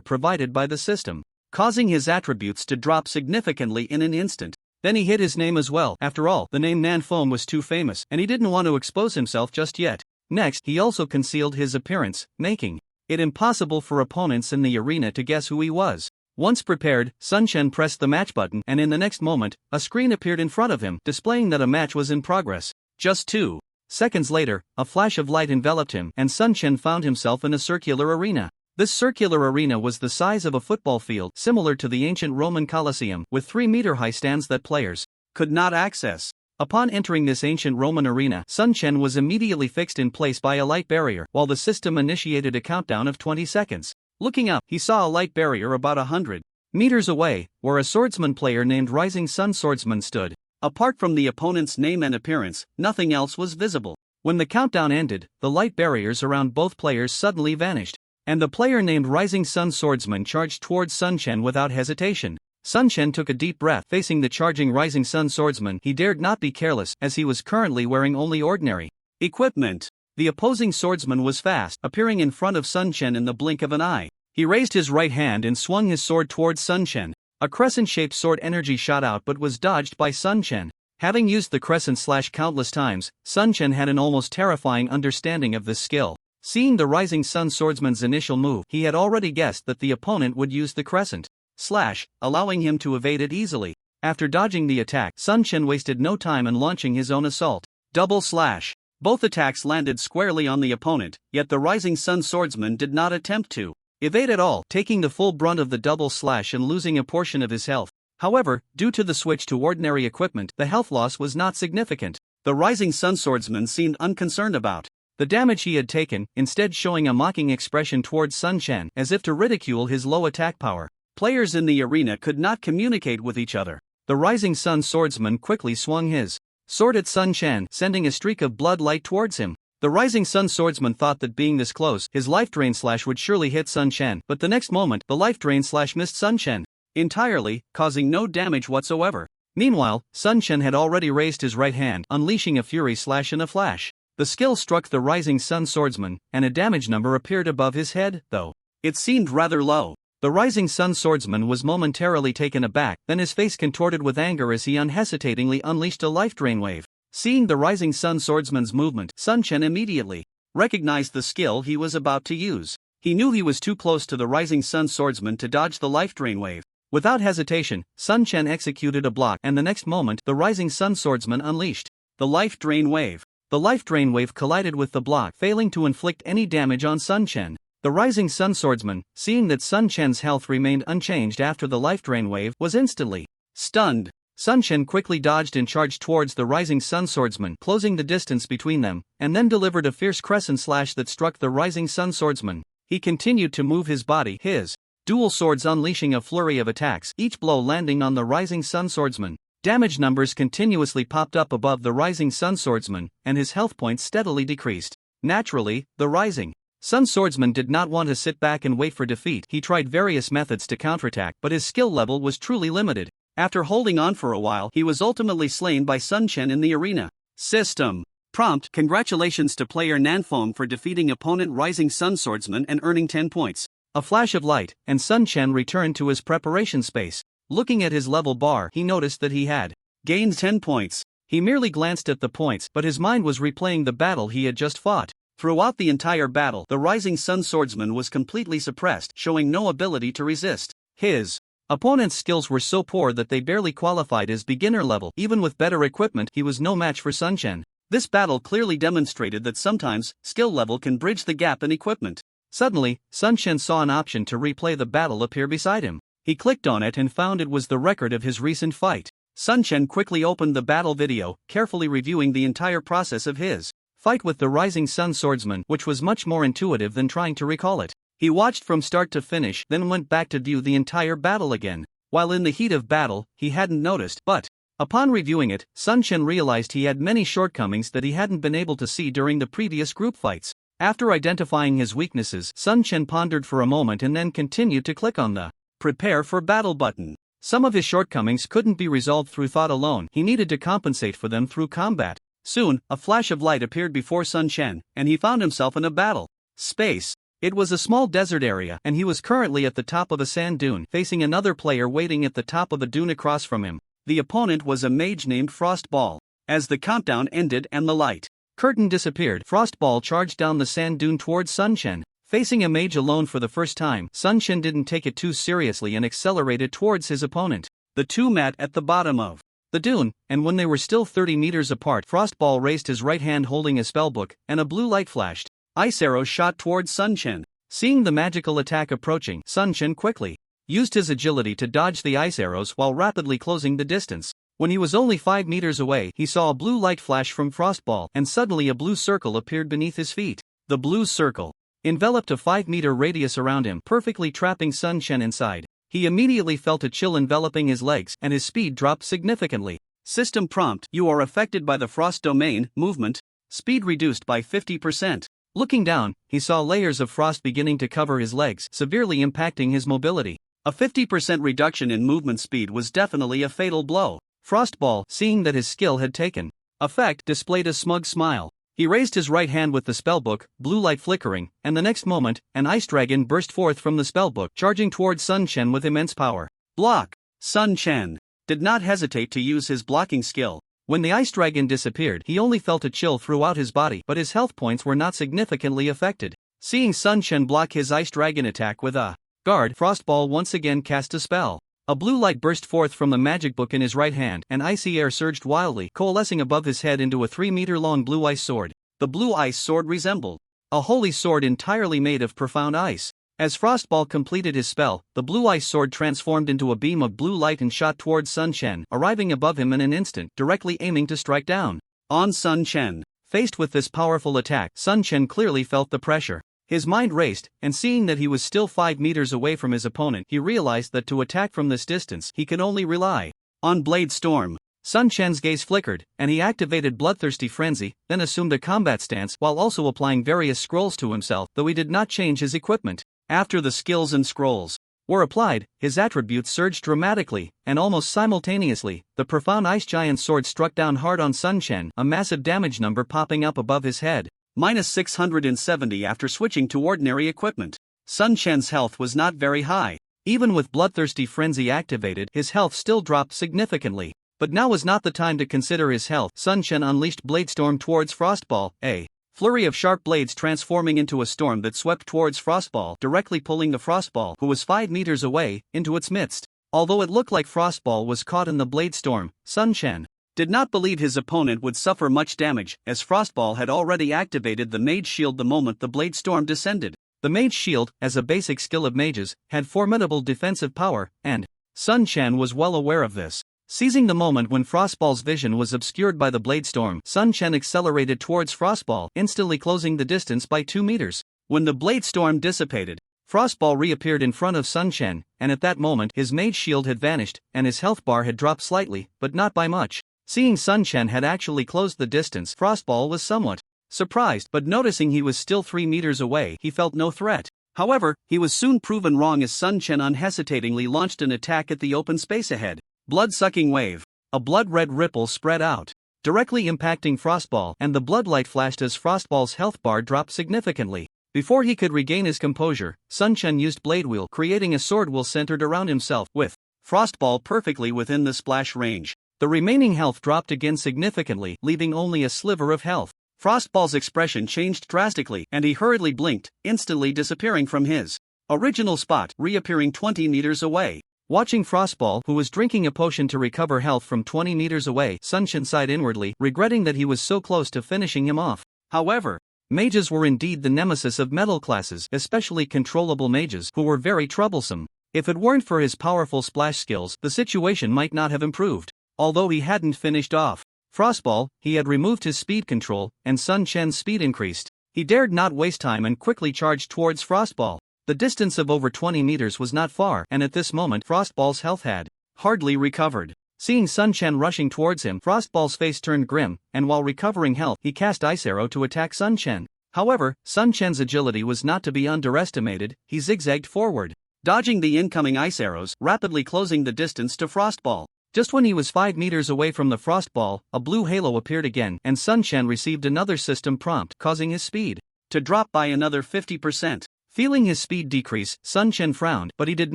S1: provided by the system,
S2: causing his attributes to drop significantly in an instant.
S1: Then he hid his name as well. After all, the name Nan Foam was too famous, and he didn't want to expose himself just yet. Next, he also concealed his appearance, making it impossible for opponents in the arena to guess who he was. Once prepared, Sun Chen pressed the match button, and in the next moment, a screen appeared in front of him, displaying that a match was in progress.
S2: Just 2
S1: seconds later, a flash of light enveloped him, and Sun Chen found himself in a circular arena. This circular arena was the size of a football field, similar to the ancient Roman Colosseum, with 3-meter-high stands that players
S2: could not access.
S1: Upon entering this ancient Roman arena, Sun Chen was immediately fixed in place by a light barrier, while the system initiated a countdown of 20 seconds. Looking up, he saw a light barrier about 100 meters away, where a swordsman player named Rising Sun Swordsman stood.
S2: Apart from the opponent's name and appearance, nothing else was visible.
S1: When the countdown ended, the light barriers around both players suddenly vanished, and the player named Rising Sun Swordsman charged towards Sun Chen without hesitation. Sun Chen took a deep breath. Facing the charging Rising Sun Swordsman, he dared not be careless, as he was currently wearing only ordinary
S2: equipment.
S1: The opposing swordsman was fast, appearing in front of Sun Chen in the blink of an eye. He raised his right hand and swung his sword towards Sun Chen. A crescent-shaped sword energy shot out but was dodged by Sun Chen. Having used the crescent slash countless times, Sun Chen had an almost terrifying understanding of this skill. Seeing the Rising Sun Swordsman's initial move, he had already guessed that the opponent would use the crescent slash, allowing him to evade it easily. After dodging the attack, Sun Chen wasted no time in launching his own assault.
S2: Double slash. Both attacks landed squarely on the opponent, yet the Rising Sun Swordsman did not attempt to
S1: evade at all, taking the full brunt of the double slash and losing a portion of his health. However, due to the switch to ordinary equipment, the health loss was not significant.
S2: The Rising Sun Swordsman seemed unconcerned about
S1: the damage he had taken, instead showing a mocking expression towards Sun Chen, as if to ridicule his low attack power.
S2: Players in the arena could not communicate with each other.
S1: The Rising Sun Swordsman quickly swung his sword at Sun Chen, sending a streak of blood light towards him. The Rising Sun Swordsman thought that being this close, his life drain slash would surely hit Sun Chen, but the next moment, the life drain slash missed Sun Chen entirely, causing no damage whatsoever. Meanwhile, Sun Chen had already raised his right hand, unleashing a fury slash in a flash. The skill struck the Rising Sun Swordsman, and a damage number appeared above his head, though
S2: it seemed rather low.
S1: The Rising Sun Swordsman was momentarily taken aback, then his face contorted with anger as he unhesitatingly unleashed a life drain wave. Seeing the Rising Sun Swordsman's movement, Sun Chen immediately recognized the skill he was about to use. He knew he was too close to the Rising Sun Swordsman to dodge the life drain wave. Without hesitation, Sun Chen executed a block, and the next moment, the Rising Sun Swordsman unleashed
S2: the life drain wave.
S1: The life drain wave collided with the block, failing to inflict any damage on Sun Chen. The Rising Sun Swordsman, seeing that Sun Chen's health remained unchanged after the life drain wave, was instantly
S2: stunned.
S1: Sun Chen quickly dodged and charged towards the Rising Sun Swordsman, closing the distance between them, and then delivered a fierce crescent slash that struck the Rising Sun Swordsman. He continued to move his body, his dual swords unleashing a flurry of attacks, each blow landing on the Rising Sun Swordsman. Damage numbers continuously popped up above the Rising Sun Swordsman, and his health points steadily decreased. Naturally, the Rising Sun Swordsman did not want to sit back and wait for defeat. He tried various methods to counterattack, but his skill level was truly limited.
S2: After holding on for a while, he was ultimately slain by Sun Chen in the arena. System. Prompt: congratulations to player Nanfeng for defeating opponent Rising Sun Swordsman and earning 10 points.
S1: A flash of light, and Sun Chen returned to his preparation space. Looking at his level bar, he noticed that he had
S2: gained 10 points.
S1: He merely glanced at the points, but his mind was replaying the battle he had just fought.
S2: Throughout the entire battle, the Rising Sun Swordsman was completely suppressed, showing no ability to resist.
S1: His opponent's skills were so poor that they barely qualified as beginner level. Even with better equipment, he was no match for Sun Chen.
S2: This battle clearly demonstrated that sometimes, skill level can bridge the gap in equipment.
S1: Suddenly, Sun Chen saw an option to replay the battle appear beside him. He clicked on it and found it was the record of his recent fight. Sun Chen quickly opened the battle video, carefully reviewing the entire process of his fight with the Rising Sun swordsman, which was much more intuitive than trying to recall it. He watched from start to finish, then went back to view the entire battle again. While in the heat of battle, he hadn't noticed, but upon reviewing it, Sun Chen realized he had many shortcomings that he hadn't been able to see during the previous group fights. After identifying his weaknesses, Sun Chen pondered for a moment and then continued to click on the Prepare for Battle button. Some of his shortcomings couldn't be resolved through thought alone, he needed to compensate for them through combat. Soon, a flash of light appeared before Sun Chen, and he found himself in a battle space. It was a small desert area, and he was currently at the top of a sand dune, facing another player waiting at the top of a dune across from him. The opponent was a mage named Frostball. As the countdown ended and the light curtain disappeared, Frostball charged down the sand dune towards Sun Chen. Facing a mage alone for the first time, Sun Chen didn't take it too seriously and accelerated towards his opponent. The two met at the bottom of the dune, and when they were still 30 meters apart, Frostball raised his right hand holding a spellbook, and a blue light flashed. Ice arrows shot towards Sun Chen. Seeing the magical attack approaching, Sun Chen quickly used his agility to dodge the ice arrows while rapidly closing the distance. When he was only 5 meters away, he saw a blue light flash from Frostball, and suddenly a blue circle appeared beneath his feet. The blue circle enveloped a 5-meter radius around him, perfectly trapping Sun Chen inside. He immediately felt a chill enveloping his legs, and his speed dropped significantly. System prompt: you are affected by the frost domain, movement speed reduced by 50%. Looking down, he saw layers of frost beginning to cover his legs, severely impacting his mobility. A 50% reduction in movement speed was definitely a fatal blow. Frostball, seeing that his skill had taken effect, displayed a smug smile. He raised his right hand with the spellbook, blue light flickering, and the next moment, an ice dragon burst forth from the spellbook, charging towards Sun Chen with immense power. Block! Sun Chen did not hesitate to use his blocking skill. When the ice dragon disappeared, he only felt a chill throughout his body, but his health points were not significantly affected. Seeing Sun Chen block his ice dragon attack with a guard, Frostball once again cast a spell. A blue light burst forth from the magic book in his right hand, and icy air surged wildly, coalescing above his head into a 3-meter-long blue ice sword. The blue ice sword resembled a holy sword entirely made of profound ice. As Frostball completed his spell, the blue ice sword transformed into a beam of blue light and shot towards Sun Chen, arriving above him in an instant, directly aiming to strike down on Sun Chen. Faced with this powerful attack, Sun Chen clearly felt the pressure. His mind raced, and seeing that he was still 5 meters away from his opponent, he realized that to attack from this distance, he could only rely on Blade Storm. Sun Chen's gaze flickered, and he activated Bloodthirsty Frenzy, then assumed a combat stance while also applying various scrolls to himself, though he did not change his equipment. After the skills and scrolls were applied, his attributes surged dramatically, and almost simultaneously, the profound ice giant sword struck down hard on Sun Chen, a massive damage number popping up above his head. Minus 670 after switching to ordinary equipment. Sun Chen's health was not very high. Even with Bloodthirsty Frenzy activated, his health still dropped significantly. But now was not the time to consider his health. Sun Chen unleashed Bladestorm towards Frostball, a flurry of sharp blades transforming into a storm that swept towards Frostball, directly pulling the Frostball, who was 5 meters away, into its midst. Although it looked like Frostball was caught in the Bladestorm, Sun Chen did not believe his opponent would suffer much damage, as Frostball had already activated the Mage Shield the moment the Bladestorm descended. The Mage Shield, as a basic skill of mages, had formidable defensive power, and Sun Chen was well aware of this. Seizing the moment when Frostball's vision was obscured by the Bladestorm, Sun Chen accelerated towards Frostball, instantly closing the distance by 2 meters. When the Bladestorm dissipated, Frostball reappeared in front of Sun Chen, and at that moment his Mage Shield had vanished, and his health bar had dropped slightly, but not by much. Seeing Sun Chen had actually closed the distance, Frostball was somewhat surprised, but noticing he was still 3 meters away, he felt no threat. However, he was soon proven wrong as Sun Chen unhesitatingly launched an attack at the open space ahead. Blood-sucking wave. A blood-red ripple spread out, directly impacting Frostball, and the bloodlight flashed as Frostball's health bar dropped significantly. Before he could regain his composure, Sun Chen used Blade Wheel, creating a sword wheel centered around himself, with Frostball perfectly within the splash range. The remaining health dropped again significantly, leaving only a sliver of health. Frostball's expression changed drastically, and he hurriedly blinked, instantly disappearing from his original spot, reappearing 20 meters away. Watching Frostball, who was drinking a potion to recover health from 20 meters away, Sun Chen sighed inwardly, regretting that he was so close to finishing him off. However, Mages were indeed the nemesis of metal classes, especially controllable mages, who were very troublesome. If it weren't for his powerful splash skills, the situation might not have improved. Although he hadn't finished off Frostball, he had removed his speed control, and Sun Chen's speed increased. He dared not waste time and quickly charged towards Frostball. The distance of over 20 meters was not far, and at this moment Frostball's health had hardly recovered. Seeing Sun Chen rushing towards him, Frostball's face turned grim, and while recovering health, he cast Ice Arrow to attack Sun Chen. However, Sun Chen's agility was not to be underestimated. He zigzagged forward, dodging the incoming ice arrows, rapidly closing the distance to Frostball. Just when he was 5 meters away from the Frostball, a blue halo appeared again, and Sun Chen received another system prompt, causing his speed to drop by another 50%. Feeling his speed decrease, Sun Chen frowned, but he did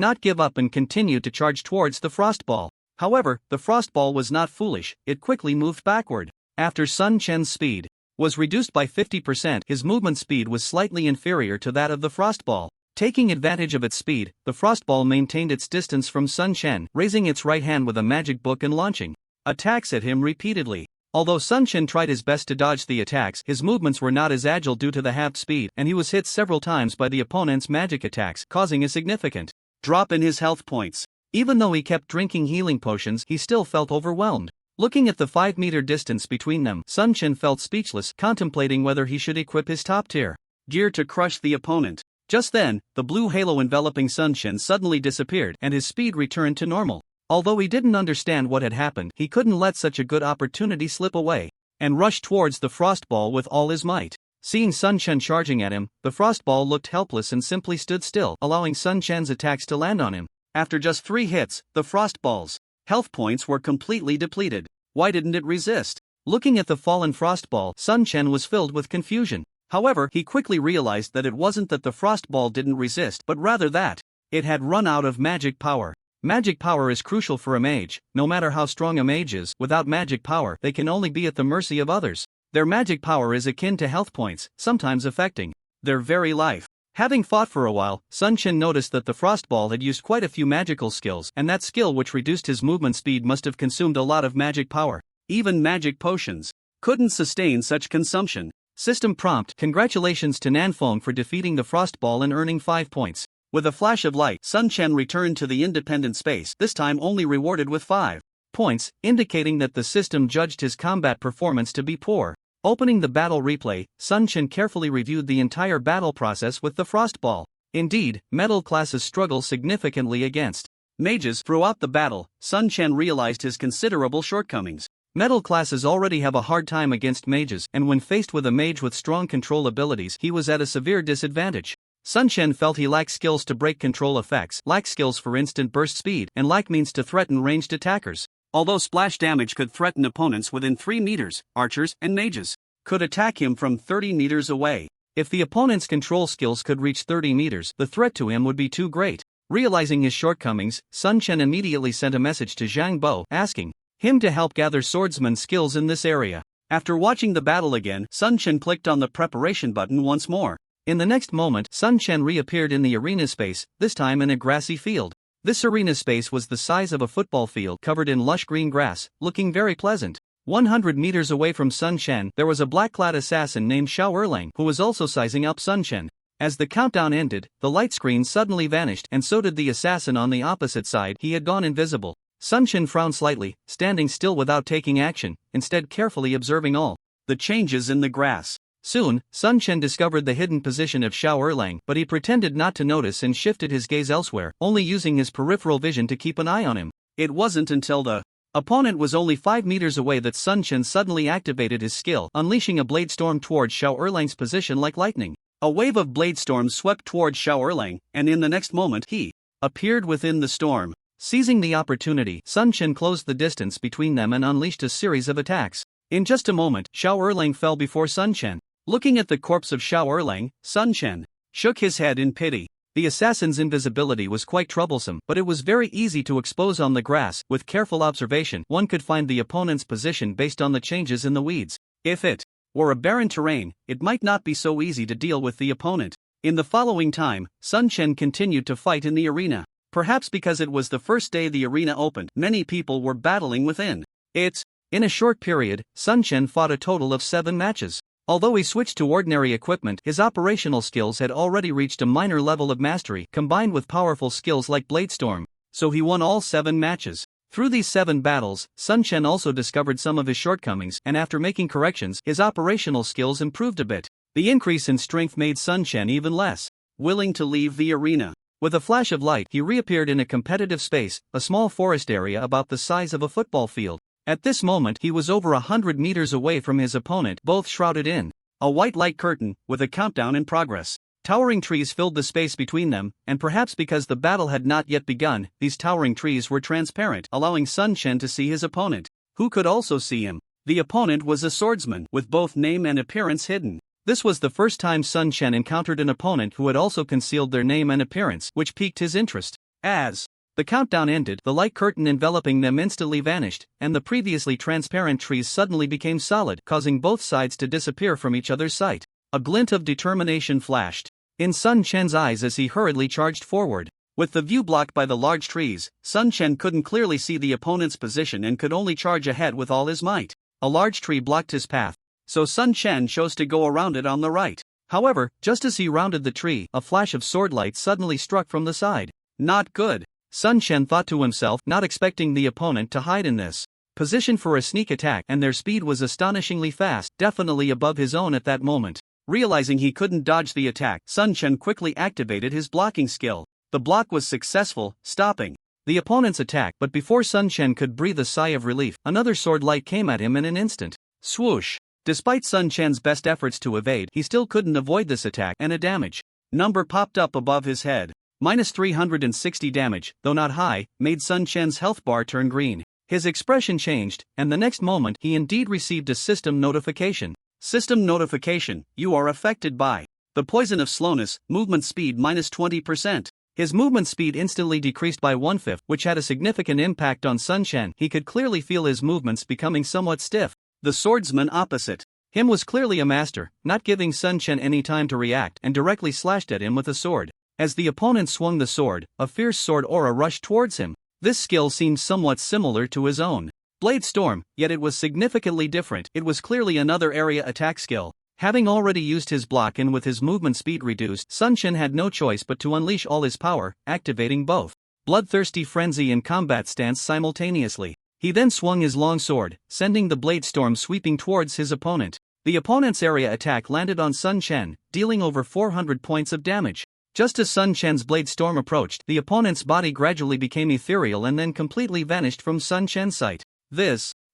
S1: not give up and continued to charge towards the Frostball. However, the Frostball was not foolish, it quickly moved backward. After Sun Chen's speed was reduced by 50%, his movement speed was slightly inferior to that of the Frostball. Taking advantage of its speed, the Frostball maintained its distance from Sun Chen, raising its right hand with a magic book and launching attacks at him repeatedly. Although Sun Chen tried his best to dodge the attacks, his movements were not as agile due to the halved speed, and he was hit several times by the opponent's magic attacks, causing a significant drop in his health points. Even though he kept drinking healing potions, he still felt overwhelmed. Looking at the 5-meter distance between them, Sun Chen felt speechless, contemplating whether he should equip his top-tier gear to crush the opponent. Just then, the blue halo enveloping Sun Chen suddenly disappeared, and his speed returned to normal. Although he didn't understand what had happened, he couldn't let such a good opportunity slip away, and rushed towards the Frostball with all his might. Seeing Sun Chen charging at him, the Frostball looked helpless and simply stood still, allowing Sun Chen's attacks to land on him. After just 3 hits, the Frostball's health points were completely depleted. Why didn't it resist? Looking at the fallen Frostball, Sun Chen was filled with confusion. However, he quickly realized that it wasn't that the Frostball didn't resist, but rather that it had run out of magic power. Magic power is crucial for a mage. No matter how strong a mage is, without magic power, they can only be at the mercy of others. Their magic power is akin to health points, sometimes affecting their very life. Having fought for a while, Sun Chen noticed that the Frostball had used quite a few magical skills, and that skill which reduced his movement speed must have consumed a lot of magic power. Even magic potions couldn't sustain such consumption. System prompt: congratulations to Nanfeng for defeating the Frostball and earning 5 points. With a flash of light, Sun Chen returned to the independent space, this time only rewarded with 5 points, indicating that the system judged his combat performance to be poor. Opening the battle replay, Sun Chen carefully reviewed the entire battle process with the Frostball. Indeed, metal classes struggle significantly against mages. Throughout the battle, Sun Chen realized his considerable shortcomings. Metal classes already have a hard time against mages, and when faced with a mage with strong control abilities, he was at a severe disadvantage. Sun Chen felt he lacked skills to break control effects, lacked skills for instant burst speed, and lacked means to threaten ranged attackers. Although splash damage could threaten opponents within 3 meters, archers and mages could attack him from 30 meters away. If the opponent's control skills could reach 30 meters, the threat to him would be too great. Realizing his shortcomings, Sun Chen immediately sent a message to Zhang Bo, asking him to help gather swordsman skills in this area. After watching the battle again, Sun Chen clicked on the preparation button once more. In the next moment, Sun Chen reappeared in the arena space, this time in a grassy field. This arena space was the size of a football field covered in lush green grass, looking very pleasant. 100 meters away from Sun Chen, there was a black-clad assassin named Xiao Erlang, who was also sizing up Sun Chen. As the countdown ended, the light screen suddenly vanished, and so did the assassin on the opposite side. He had gone invisible. Sun Chen frowned slightly, standing still without taking action, instead carefully observing all the changes in the grass. Soon, Sun Chen discovered the hidden position of Xiao Erlang, but he pretended not to notice and shifted his gaze elsewhere, only using his peripheral vision to keep an eye on him. It wasn't until the opponent was only 5 meters away that Sun Chen suddenly activated his skill, unleashing a blade storm towards Xiao Erlang's position like lightning. A wave of blade storms swept towards Xiao Erlang, and in the next moment he appeared within the storm. Seizing the opportunity, Sun Chen closed the distance between them and unleashed a series of attacks. In just a moment, Xiao Erlang fell before Sun Chen. Looking at the corpse of Xiao Erlang, Sun Chen shook his head in pity. The assassin's invisibility was quite troublesome, but it was very easy to expose on the grass. With careful observation, one could find the opponent's position based on the changes in the weeds. If it were a barren terrain, it might not be so easy to deal with the opponent. In the following time, Sun Chen continued to fight in the arena. Perhaps because it was the first day the arena opened, many people were battling within it. In a short period, Sun Chen fought a total of 7 matches. Although he switched to ordinary equipment, his operational skills had already reached a minor level of mastery, combined with powerful skills like Bladestorm. So he won all 7 matches. Through these 7 battles, Sun Chen also discovered some of his shortcomings, and after making corrections, his operational skills improved a bit. The increase in strength made Sun Chen even less willing to leave the arena. With a flash of light, he reappeared in a competitive space, a small forest area about the size of a football field. At this moment, he was over 100 meters away from his opponent, both shrouded in a white light curtain, with a countdown in progress. Towering trees filled the space between them, and perhaps because the battle had not yet begun, these towering trees were transparent, allowing Sun Chen to see his opponent, who could also see him. The opponent was a swordsman, with both name and appearance hidden. This was the first time Sun Chen encountered an opponent who had also concealed their name and appearance, which piqued his interest. As the countdown ended, the light curtain enveloping them instantly vanished, and the previously transparent trees suddenly became solid, causing both sides to disappear from each other's sight. A glint of determination flashed in Sun Chen's eyes as he hurriedly charged forward. With the view blocked by the large trees, Sun Chen couldn't clearly see the opponent's position and could only charge ahead with all his might. A large tree blocked his path, so Sun Chen chose to go around it on the right. However, just as he rounded the tree, a flash of sword light suddenly struck from the side. Not good, Sun Chen thought to himself, not expecting the opponent to hide in this position for a sneak attack, and their speed was astonishingly fast, definitely above his own at that moment. Realizing he couldn't dodge the attack, Sun Chen quickly activated his blocking skill. The block was successful, stopping the opponent's attack, but before Sun Chen could breathe a sigh of relief, another sword light came at him in an instant. Swoosh! Despite Sun Chen's best efforts to evade, he still couldn't avoid this attack, and a damage number popped up above his head. Minus 360 damage, though not high, made Sun Chen's health bar turn green. His expression changed, and the next moment he indeed received a system notification. System notification: you are affected by the poison of slowness, movement speed minus 20%. His movement speed instantly decreased by 1/5, which had a significant impact on Sun Chen. He could clearly feel his movements becoming somewhat stiff. The swordsman opposite him was clearly a master, not giving Sun Chen any time to react, and directly slashed at him with a sword. As the opponent swung the sword, a fierce sword aura rushed towards him. This skill seemed somewhat similar to his own Blade Storm, yet it was significantly different. It was clearly another area attack skill. Having already used his block and with his movement speed reduced, Sun Chen had no choice but to unleash all his power, activating both Bloodthirsty Frenzy and Combat Stance simultaneously. He then swung his long sword, sending the Blade Storm sweeping towards his opponent. The opponent's area attack landed on Sun Chen, dealing over 400 points of damage. Just as Sun Chen's Blade Storm approached, the opponent's body gradually became ethereal and then completely vanished from Sun Chen's sight.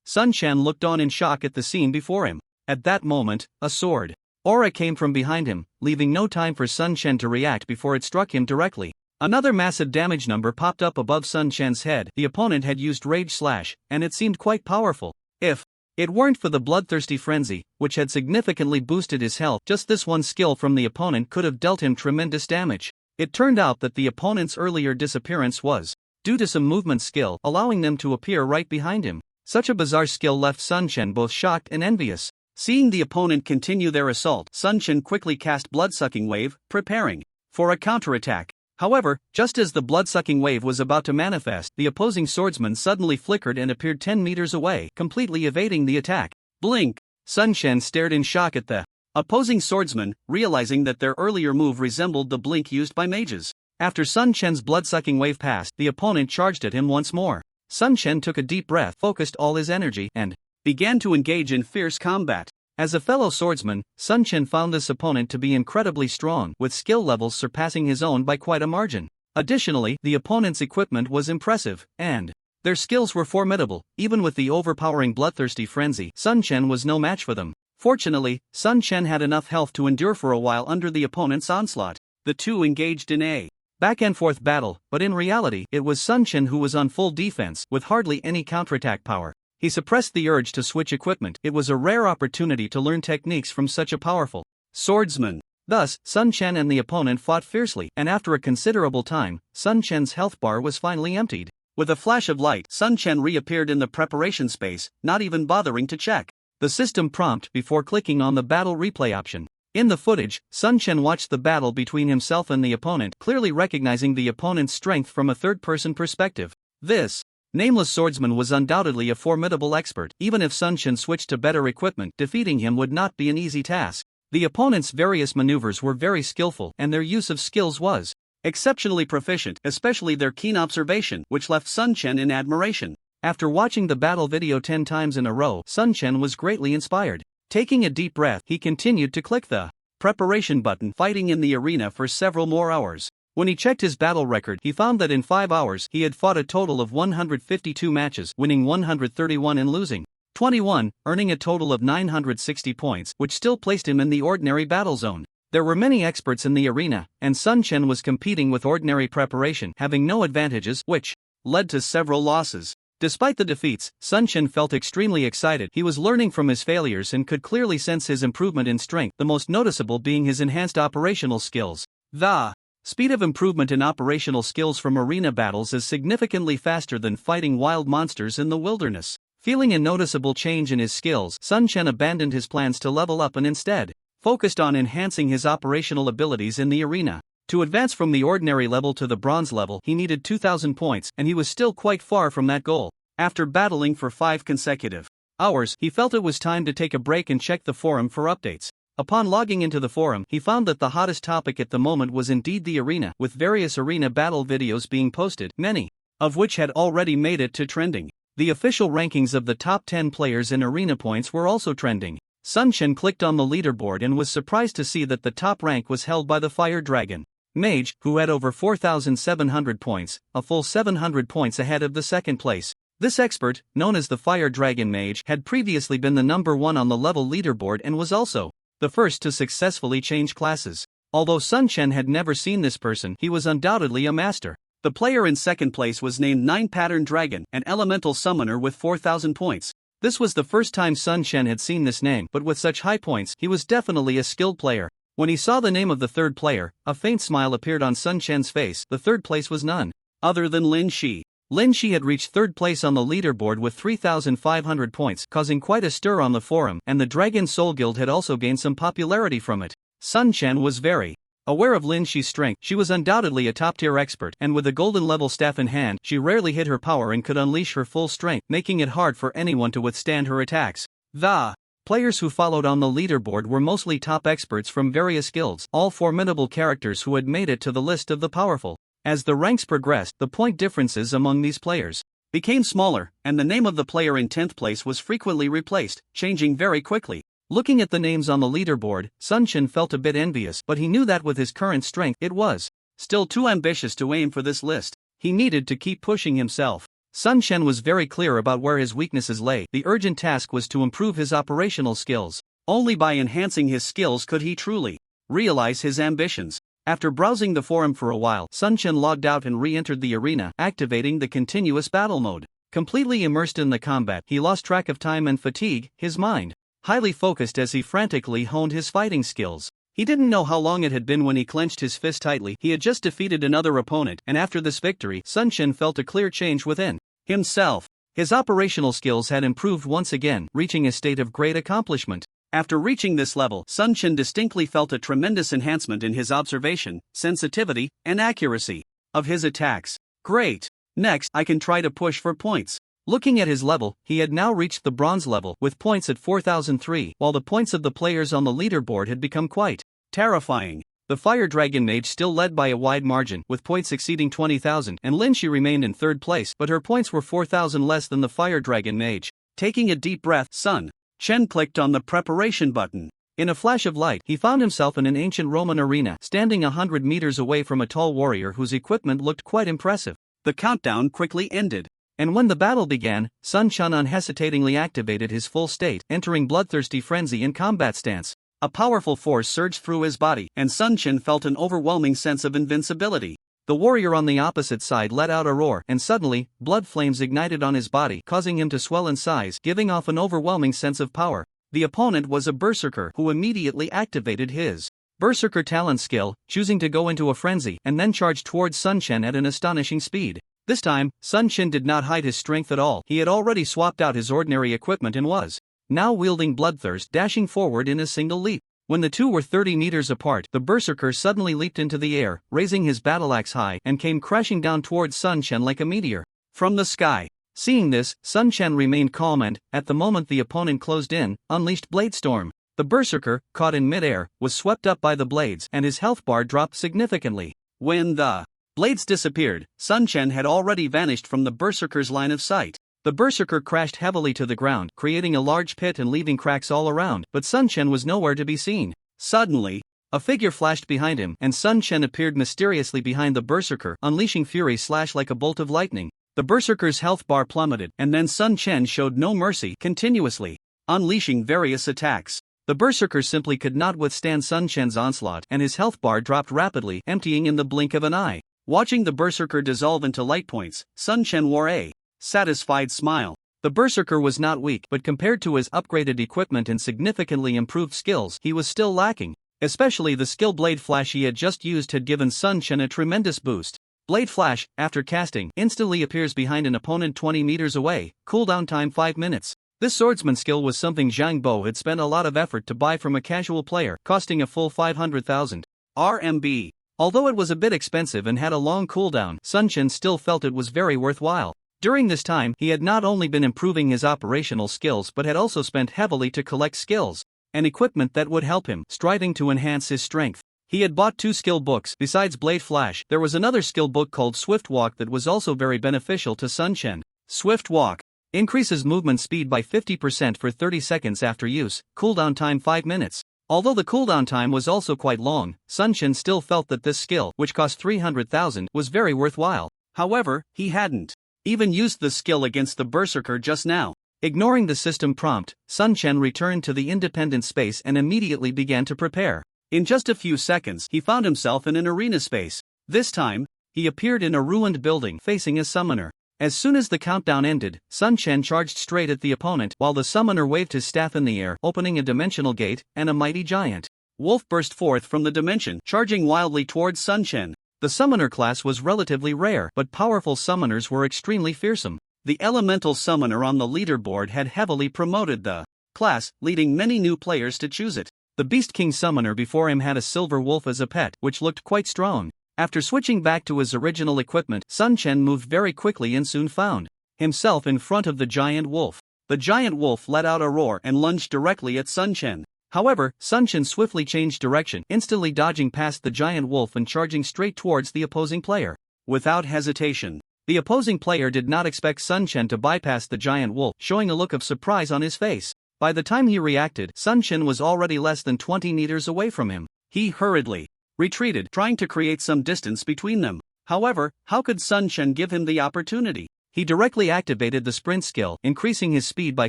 S1: Sun Chen looked on in shock at the scene before him. At that moment, a sword aura came from behind him, leaving no time for Sun Chen to react before it struck him directly. Another massive damage number popped up above Sun Chen's head. The opponent had used Rage Slash, and it seemed quite powerful. If it weren't for the Bloodthirsty Frenzy, which had significantly boosted his health, just this one skill from the opponent could have dealt him tremendous damage. It turned out that the opponent's earlier disappearance was due to some movement skill, allowing them to appear right behind him. Such a bizarre skill left Sun Chen both shocked and envious. Seeing the opponent continue their assault, Sun Chen quickly cast Bloodsucking Wave, preparing for a counterattack. However, just as the Bloodsucking Wave was about to manifest, the opposing swordsman suddenly flickered and appeared 10 meters away, completely evading the attack. Blink! Sun Chen stared in shock at the opposing swordsman, realizing that their earlier move resembled the blink used by mages. After Sun Chen's Bloodsucking Wave passed, the opponent charged at him once more. Sun Chen took a deep breath, focused all his energy, and began to engage in fierce combat. As a fellow swordsman, Sun Chen found this opponent to be incredibly strong, with skill levels surpassing his own by quite a margin. Additionally, the opponent's equipment was impressive, and their skills were formidable. Even with the overpowering Bloodthirsty Frenzy, Sun Chen was no match for them. Fortunately, Sun Chen had enough health to endure for a while under the opponent's onslaught. The two engaged in a back-and-forth battle, but in reality, it was Sun Chen who was on full defense, with hardly any counterattack power. He suppressed the urge to switch equipment. It was a rare opportunity to learn techniques from such a powerful swordsman. Thus, Sun Chen and the opponent fought fiercely, and after a considerable time, Sun Chen's health bar was finally emptied. With a flash of light, Sun Chen reappeared in the preparation space, not even bothering to check the system prompt before clicking on the battle replay option. In the footage, Sun Chen watched the battle between himself and the opponent, clearly recognizing the opponent's strength from a third-person perspective. This
S2: Nameless Swordsman was undoubtedly a formidable expert. Even if Sun Chen switched to better equipment, defeating him would not be an easy task. The opponent's various maneuvers were very skillful, and their use of skills was exceptionally proficient, especially their keen observation, which left Sun Chen in admiration. After watching the battle video 10 times in a row, Sun Chen was greatly inspired. Taking a deep breath, he continued to click the preparation button, fighting in the arena for several more hours. When he checked his battle record, he found that in 5 hours he had fought a total of 152 matches, winning 131 and losing 21, earning a total of 960 points, which still placed him in the ordinary battle zone. There were many experts in the arena, and Sun Chen was competing with ordinary preparation, having no advantages, which led to several losses. Despite the defeats, Sun Chen felt extremely excited. He was learning from his failures and could clearly sense his improvement in strength, the most noticeable being his enhanced operational skills. The speed of improvement in operational skills from arena battles is significantly faster than fighting wild monsters in the wilderness. Feeling a noticeable change in his skills, Sun Chen abandoned his plans to level up and instead focused on enhancing his operational abilities in the arena. To advance from the ordinary level to the bronze level, he needed 2,000 points, and he was still quite far from that goal. After battling for 5 consecutive hours, he felt it was time to take a break and check the forum for updates. Upon logging into the forum, he found that the hottest topic at the moment was indeed the arena, with various arena battle videos being posted, many of which had already made it to trending. The official rankings of the top 10 players in arena points were also trending. Sun Chen clicked on the leaderboard and was surprised to see that the top rank was held by the Fire Dragon Mage, who had over 4,700 points, a full 700 points ahead of the second place. This expert, known as the Fire Dragon Mage, had previously been the number 1 on the level leaderboard and was also the first to successfully change classes. Although Sun Chen had never seen this person, he was undoubtedly a master. The player in second place was named 9 Pattern Dragon, an elemental summoner with 4,000 points. This was the first time Sun Chen had seen this name, but with such high points, he was definitely a skilled player. When he saw the name of the third player, a faint smile appeared on Sun Chen's face. The third place was none other than Lin Shi. Lin Shi had reached third place on the leaderboard with 3,500 points, causing quite a stir on the forum, and the Dragon Soul Guild had also gained some popularity from it. Sun Chen was very aware of Lin Shi's strength. She was undoubtedly a top-tier expert, and with a golden-level staff in hand, she rarely hid her power and could unleash her full strength, making it hard for anyone to withstand her attacks. The players who followed on the leaderboard were mostly top experts from various guilds, all formidable characters who had made it to the list of the powerful. As the ranks progressed, the point differences among these players became smaller, and the name of the player in 10th place was frequently replaced, changing very quickly. Looking at the names on the leaderboard, Sun Chen felt a bit envious, but he knew that with his current strength, it was still too ambitious to aim for this list. He needed to keep pushing himself. Sun Chen was very clear about where his weaknesses lay. The urgent task was to improve his operational skills. Only by enhancing his skills could he truly realize his ambitions. After browsing the forum for a while, Sun Chen logged out and re-entered the arena, activating the continuous battle mode. Completely immersed in the combat, he lost track of time and fatigue, his mind highly focused as he frantically honed his fighting skills. He didn't know how long it had been when he clenched his fist tightly. He had just defeated another opponent, and after this victory, Sun Chen felt a clear change within himself. His operational skills had improved once again, reaching a state of great accomplishment. After reaching this level, Sun Chen distinctly felt a tremendous enhancement in his observation, sensitivity, and accuracy of his attacks. Great! Next, I can try to push for points. Looking at his level, he had now reached the bronze level, with points at 4,003, while the points of the players on the leaderboard had become quite terrifying. The Fire Dragon Mage still led by a wide margin, with points exceeding 20,000, and Lin Shi remained in third place, but her points were 4,000 less than the Fire Dragon Mage. Taking a deep breath, Sun Chen clicked on the preparation button. In a flash of light, he found himself in an ancient Roman arena, standing 100 meters away from a tall warrior whose equipment looked quite impressive. The countdown quickly ended, and when the battle began, Sun Chen unhesitatingly activated his full state, entering bloodthirsty frenzy in combat stance. A powerful force surged through his body, and Sun Chen felt an overwhelming sense of invincibility. The warrior on the opposite side let out a roar, and suddenly, blood flames ignited on his body, causing him to swell in size, giving off an overwhelming sense of power. The opponent was a berserker who immediately activated his berserker talent skill, choosing to go into a frenzy, and then charged towards Sun Chen at an astonishing speed. This time, Sun Chen did not hide his strength at all. He had already swapped out his ordinary equipment and was now wielding Bloodthirst, dashing forward in a single leap. When the two were 30 meters apart, the berserker suddenly leaped into the air, raising his battle axe high, and came crashing down towards Sun Chen like a meteor. From the sky,
S1: Seeing this, Sun Chen remained calm and, at the moment the opponent closed in, unleashed Blade Storm. The berserker, caught in midair, was swept up by the blades and his health bar dropped significantly. When the blades disappeared, Sun Chen had already vanished from the berserker's line of sight. The berserker crashed heavily to the ground, creating a large pit and leaving cracks all around, but Sun Chen was nowhere to be seen. Suddenly, a figure flashed behind him and Sun Chen appeared mysteriously behind the berserker, unleashing fury slash like a bolt of lightning. The berserker's health bar plummeted and then Sun Chen showed no mercy, continuously unleashing various attacks. The berserker simply could not withstand Sun Chen's onslaught and his health bar dropped rapidly, emptying in the blink of an eye. Watching the berserker dissolve into light points, Sun Chen wore a satisfied smile. The berserker was not weak, but compared to his upgraded equipment and significantly improved skills, he was still lacking. Especially the skill Blade Flash he had just used had given Sun Chen a tremendous boost. Blade Flash, after casting, instantly appears behind an opponent 20 meters away, cooldown time 5 minutes. This swordsman skill was something Zhang Bo had spent a lot of effort to buy from a casual player, costing a full 500,000 RMB. Although it was a bit expensive and had a long cooldown, Sun Chen still felt it was very worthwhile. During this time, he had not only been improving his operational skills but had also spent heavily to collect skills and equipment that would help him, striving to enhance his strength. He had bought 2 skill books. Besides Blade Flash, there was another skill book called Swift Walk that was also very beneficial to Sun Chen. Swift Walk increases movement speed by 50% for 30 seconds after use, cooldown time 5 minutes. Although the cooldown time was also quite long, Sun Chen still felt that this skill, which cost 300,000, was very worthwhile. However, he hadn't even used the skill against the berserker just now. Ignoring the system prompt, Sun Chen returned to the independent space and immediately began to prepare. In just a few seconds, he found himself in an arena space. This time, he appeared in a ruined building facing a summoner. As soon as the countdown ended, Sun Chen charged straight at the opponent while the summoner waved his staff in the air, opening a dimensional gate, and a mighty giant wolf burst forth from the dimension, charging wildly towards Sun Chen. The summoner class was relatively rare, but powerful summoners were extremely fearsome. The elemental summoner on the leaderboard had heavily promoted the class, leading many new players to choose it. The Beast King summoner before him had a silver wolf as a pet, which looked quite strong. After switching back to his original equipment, Sun Chen moved very quickly and soon found himself in front of the giant wolf. The giant wolf let out a roar and lunged directly at Sun Chen. However, Sun Chen swiftly changed direction, instantly dodging past the giant wolf and charging straight towards the opposing player. Without hesitation, the opposing player did not expect Sun Chen to bypass the giant wolf, showing a look of surprise on his face. By the time he reacted, Sun Chen was already less than 20 meters away from him. He hurriedly retreated, trying to create some distance between them. However, how could Sun Chen give him the opportunity? He directly activated the sprint skill, increasing his speed by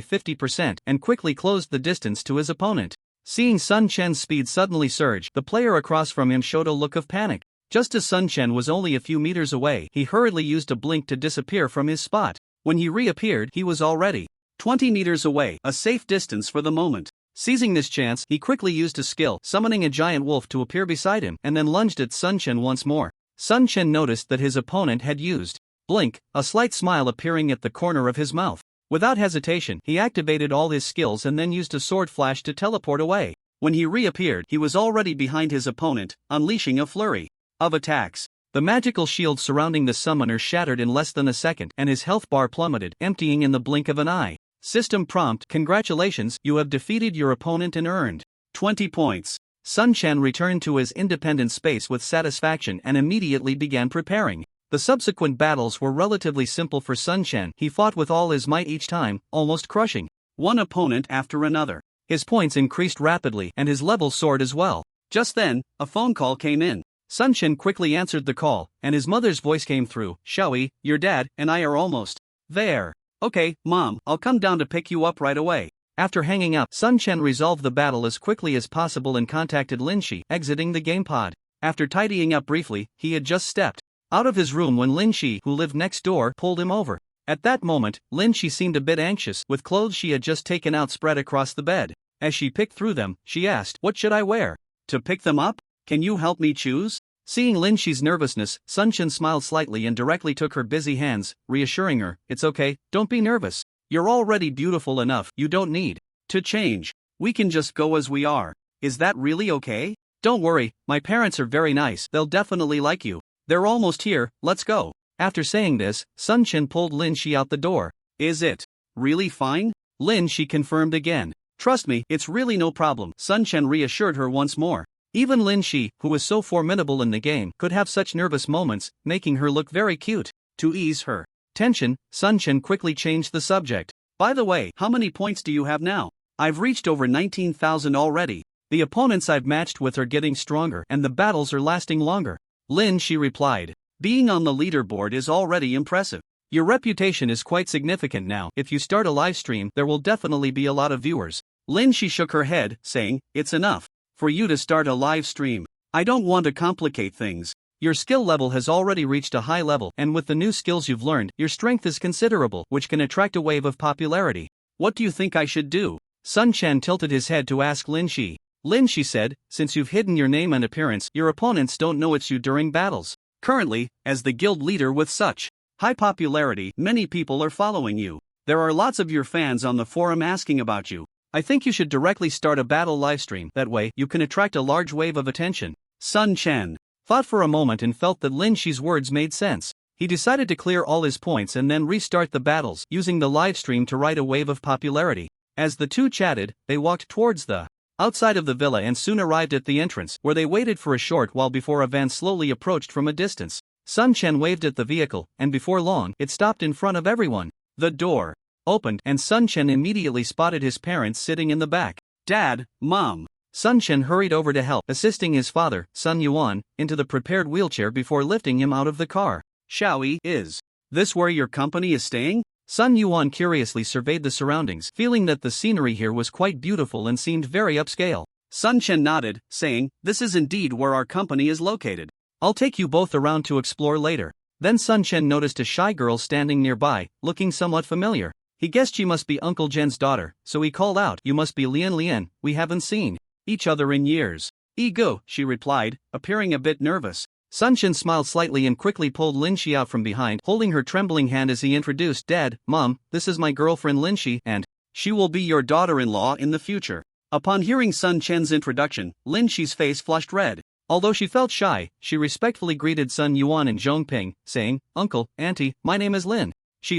S1: 50%, and quickly closed the distance to his opponent. Seeing Sun Chen's speed suddenly surge, the player across from him showed a look of panic. Just as Sun Chen was only a few meters away, he hurriedly used a blink to disappear from his spot. When he reappeared, he was already 20 meters away, a safe distance for the moment. Seizing this chance, he quickly used a skill, summoning a giant wolf to appear beside him, and then lunged at Sun Chen once more. Sun Chen noticed that his opponent had used blink, a slight smile appearing at the corner of his mouth. Without hesitation, he activated all his skills and then used a sword flash to teleport away. When he reappeared, he was already behind his opponent, unleashing a flurry of attacks. The magical shield surrounding the summoner shattered in less than a second, and his health bar plummeted, emptying in the blink of an eye. System prompt: congratulations, you have defeated your opponent and earned 20 points. Sun Chen returned to his independent space with satisfaction and immediately began preparing. The subsequent battles were relatively simple for Sun Chen. He fought with all his might each time, almost crushing one opponent after another. His points increased rapidly and his level soared as well. Just then, a phone call came in. Sun Chen quickly answered the call, and his mother's voice came through. Xiaoyi, your dad and I are almost there. Okay, Mom, I'll come down to pick you up right away. After hanging up, Sun Chen resolved the battle as quickly as possible and contacted Lin Shi, exiting the game pod. After tidying up briefly, he had just stepped out of his room when Lin Shi, who lived next door, pulled him over. At that moment, Lin Shi seemed a bit anxious, with clothes she had just taken out spread across the bed. As she picked through them, she asked, "What should I wear to pick them up? Can you help me choose?" Seeing Lin Shi's nervousness, Sun Chen smiled slightly and directly took her busy hands, reassuring her, "It's okay, don't be nervous. You're already beautiful enough, you don't need to change. We can just go as we are. Is that really okay? Don't worry, my parents are very nice, they'll definitely like you. They're almost here, let's go." After saying this, Sun Chen pulled Lin Shi out the door.
S2: Is it really fine? Lin Shi confirmed again. Trust me, it's really no problem, Sun Chen reassured her once more. Even Lin Shi, who was so formidable in the game, could have such nervous moments, making her look very cute. To ease her tension, Sun Chen quickly changed the subject. By the way, how many points do you have now? I've reached over 19,000 already. The opponents I've matched with are getting stronger and the battles are lasting longer. Lin Shi replied. Being on the leaderboard is already impressive. Your reputation is quite significant now. If you start a live stream, there will definitely be a lot of viewers. Lin Shi shook her head, saying, it's enough for you to start a live stream. I don't want to complicate things. Your skill level has already reached a high level, and with the new skills you've learned, your strength is considerable, which can attract a wave of popularity. What do you think I should do? Sun Chen tilted his head to ask Lin Shi. Lin Shi said, since you've hidden your name and appearance, your opponents don't know it's you during battles. Currently, as the guild leader with such high popularity, many people are following you. There are lots of your fans on the forum asking about you. I think you should directly start a battle livestream. That way, you can attract a large wave of attention. Sun Chen thought for a moment and felt that Lin Shi's words made sense. He decided to clear all his points and then restart the battles, using the livestream to ride a wave of popularity. As the two chatted, they walked towards the outside of the villa and soon arrived at the entrance, where they waited for a short while before a van slowly approached from a distance. Sun Chen waved at the vehicle, and before long, it stopped in front of everyone. The door opened, and Sun Chen immediately spotted his parents sitting in the back. Dad, Mom. Sun Chen hurried over to help, assisting his father, Sun Yuan, into the prepared wheelchair before lifting him out of the car. Xiaoyi, is this where your company is staying? Sun Yuan curiously surveyed the surroundings, feeling that the scenery here was quite beautiful and seemed very upscale. Sun Chen nodded, saying, this is indeed where our company is located. I'll take you both around to explore later. Then Sun Chen noticed a shy girl standing nearby, looking somewhat familiar. He guessed she must be Uncle Jen's daughter, so he called out, you must be Lian, we haven't seen each other in years. Ego, she replied, appearing a bit nervous. Sun Chen smiled slightly and quickly pulled Lin Shi out from behind, holding her trembling hand as he introduced, Dad, Mom, this is my girlfriend Lin Shi, and she will be your daughter-in-law in the future. Upon hearing Sun Chen's introduction, Lin Shi's face flushed red. Although she felt shy, she respectfully greeted Sun Yuan and Zhong Ping, saying, Uncle, Auntie, my name is Lin.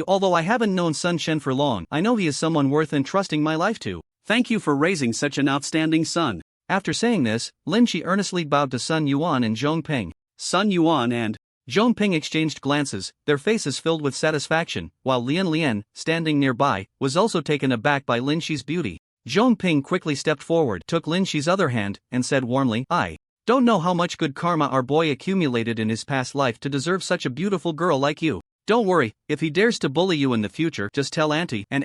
S2: Although I haven't known Sun Chen for long, I know he is someone worth entrusting my life to. Thank you for raising such an outstanding son. After saying this, Lin Shi earnestly bowed to Sun Yuan and Zhong Ping. Sun Yuan and Zhong Ping exchanged glances, their faces filled with satisfaction, while Lian, standing nearby, was also taken aback by Lin Shi's beauty. Zhong Ping quickly stepped forward, took Lin Shi's other hand, and said warmly, I don't know how much good karma our boy accumulated in his past life to deserve such a beautiful girl like you. Don't worry, if he dares to bully you in the future, just tell Auntie and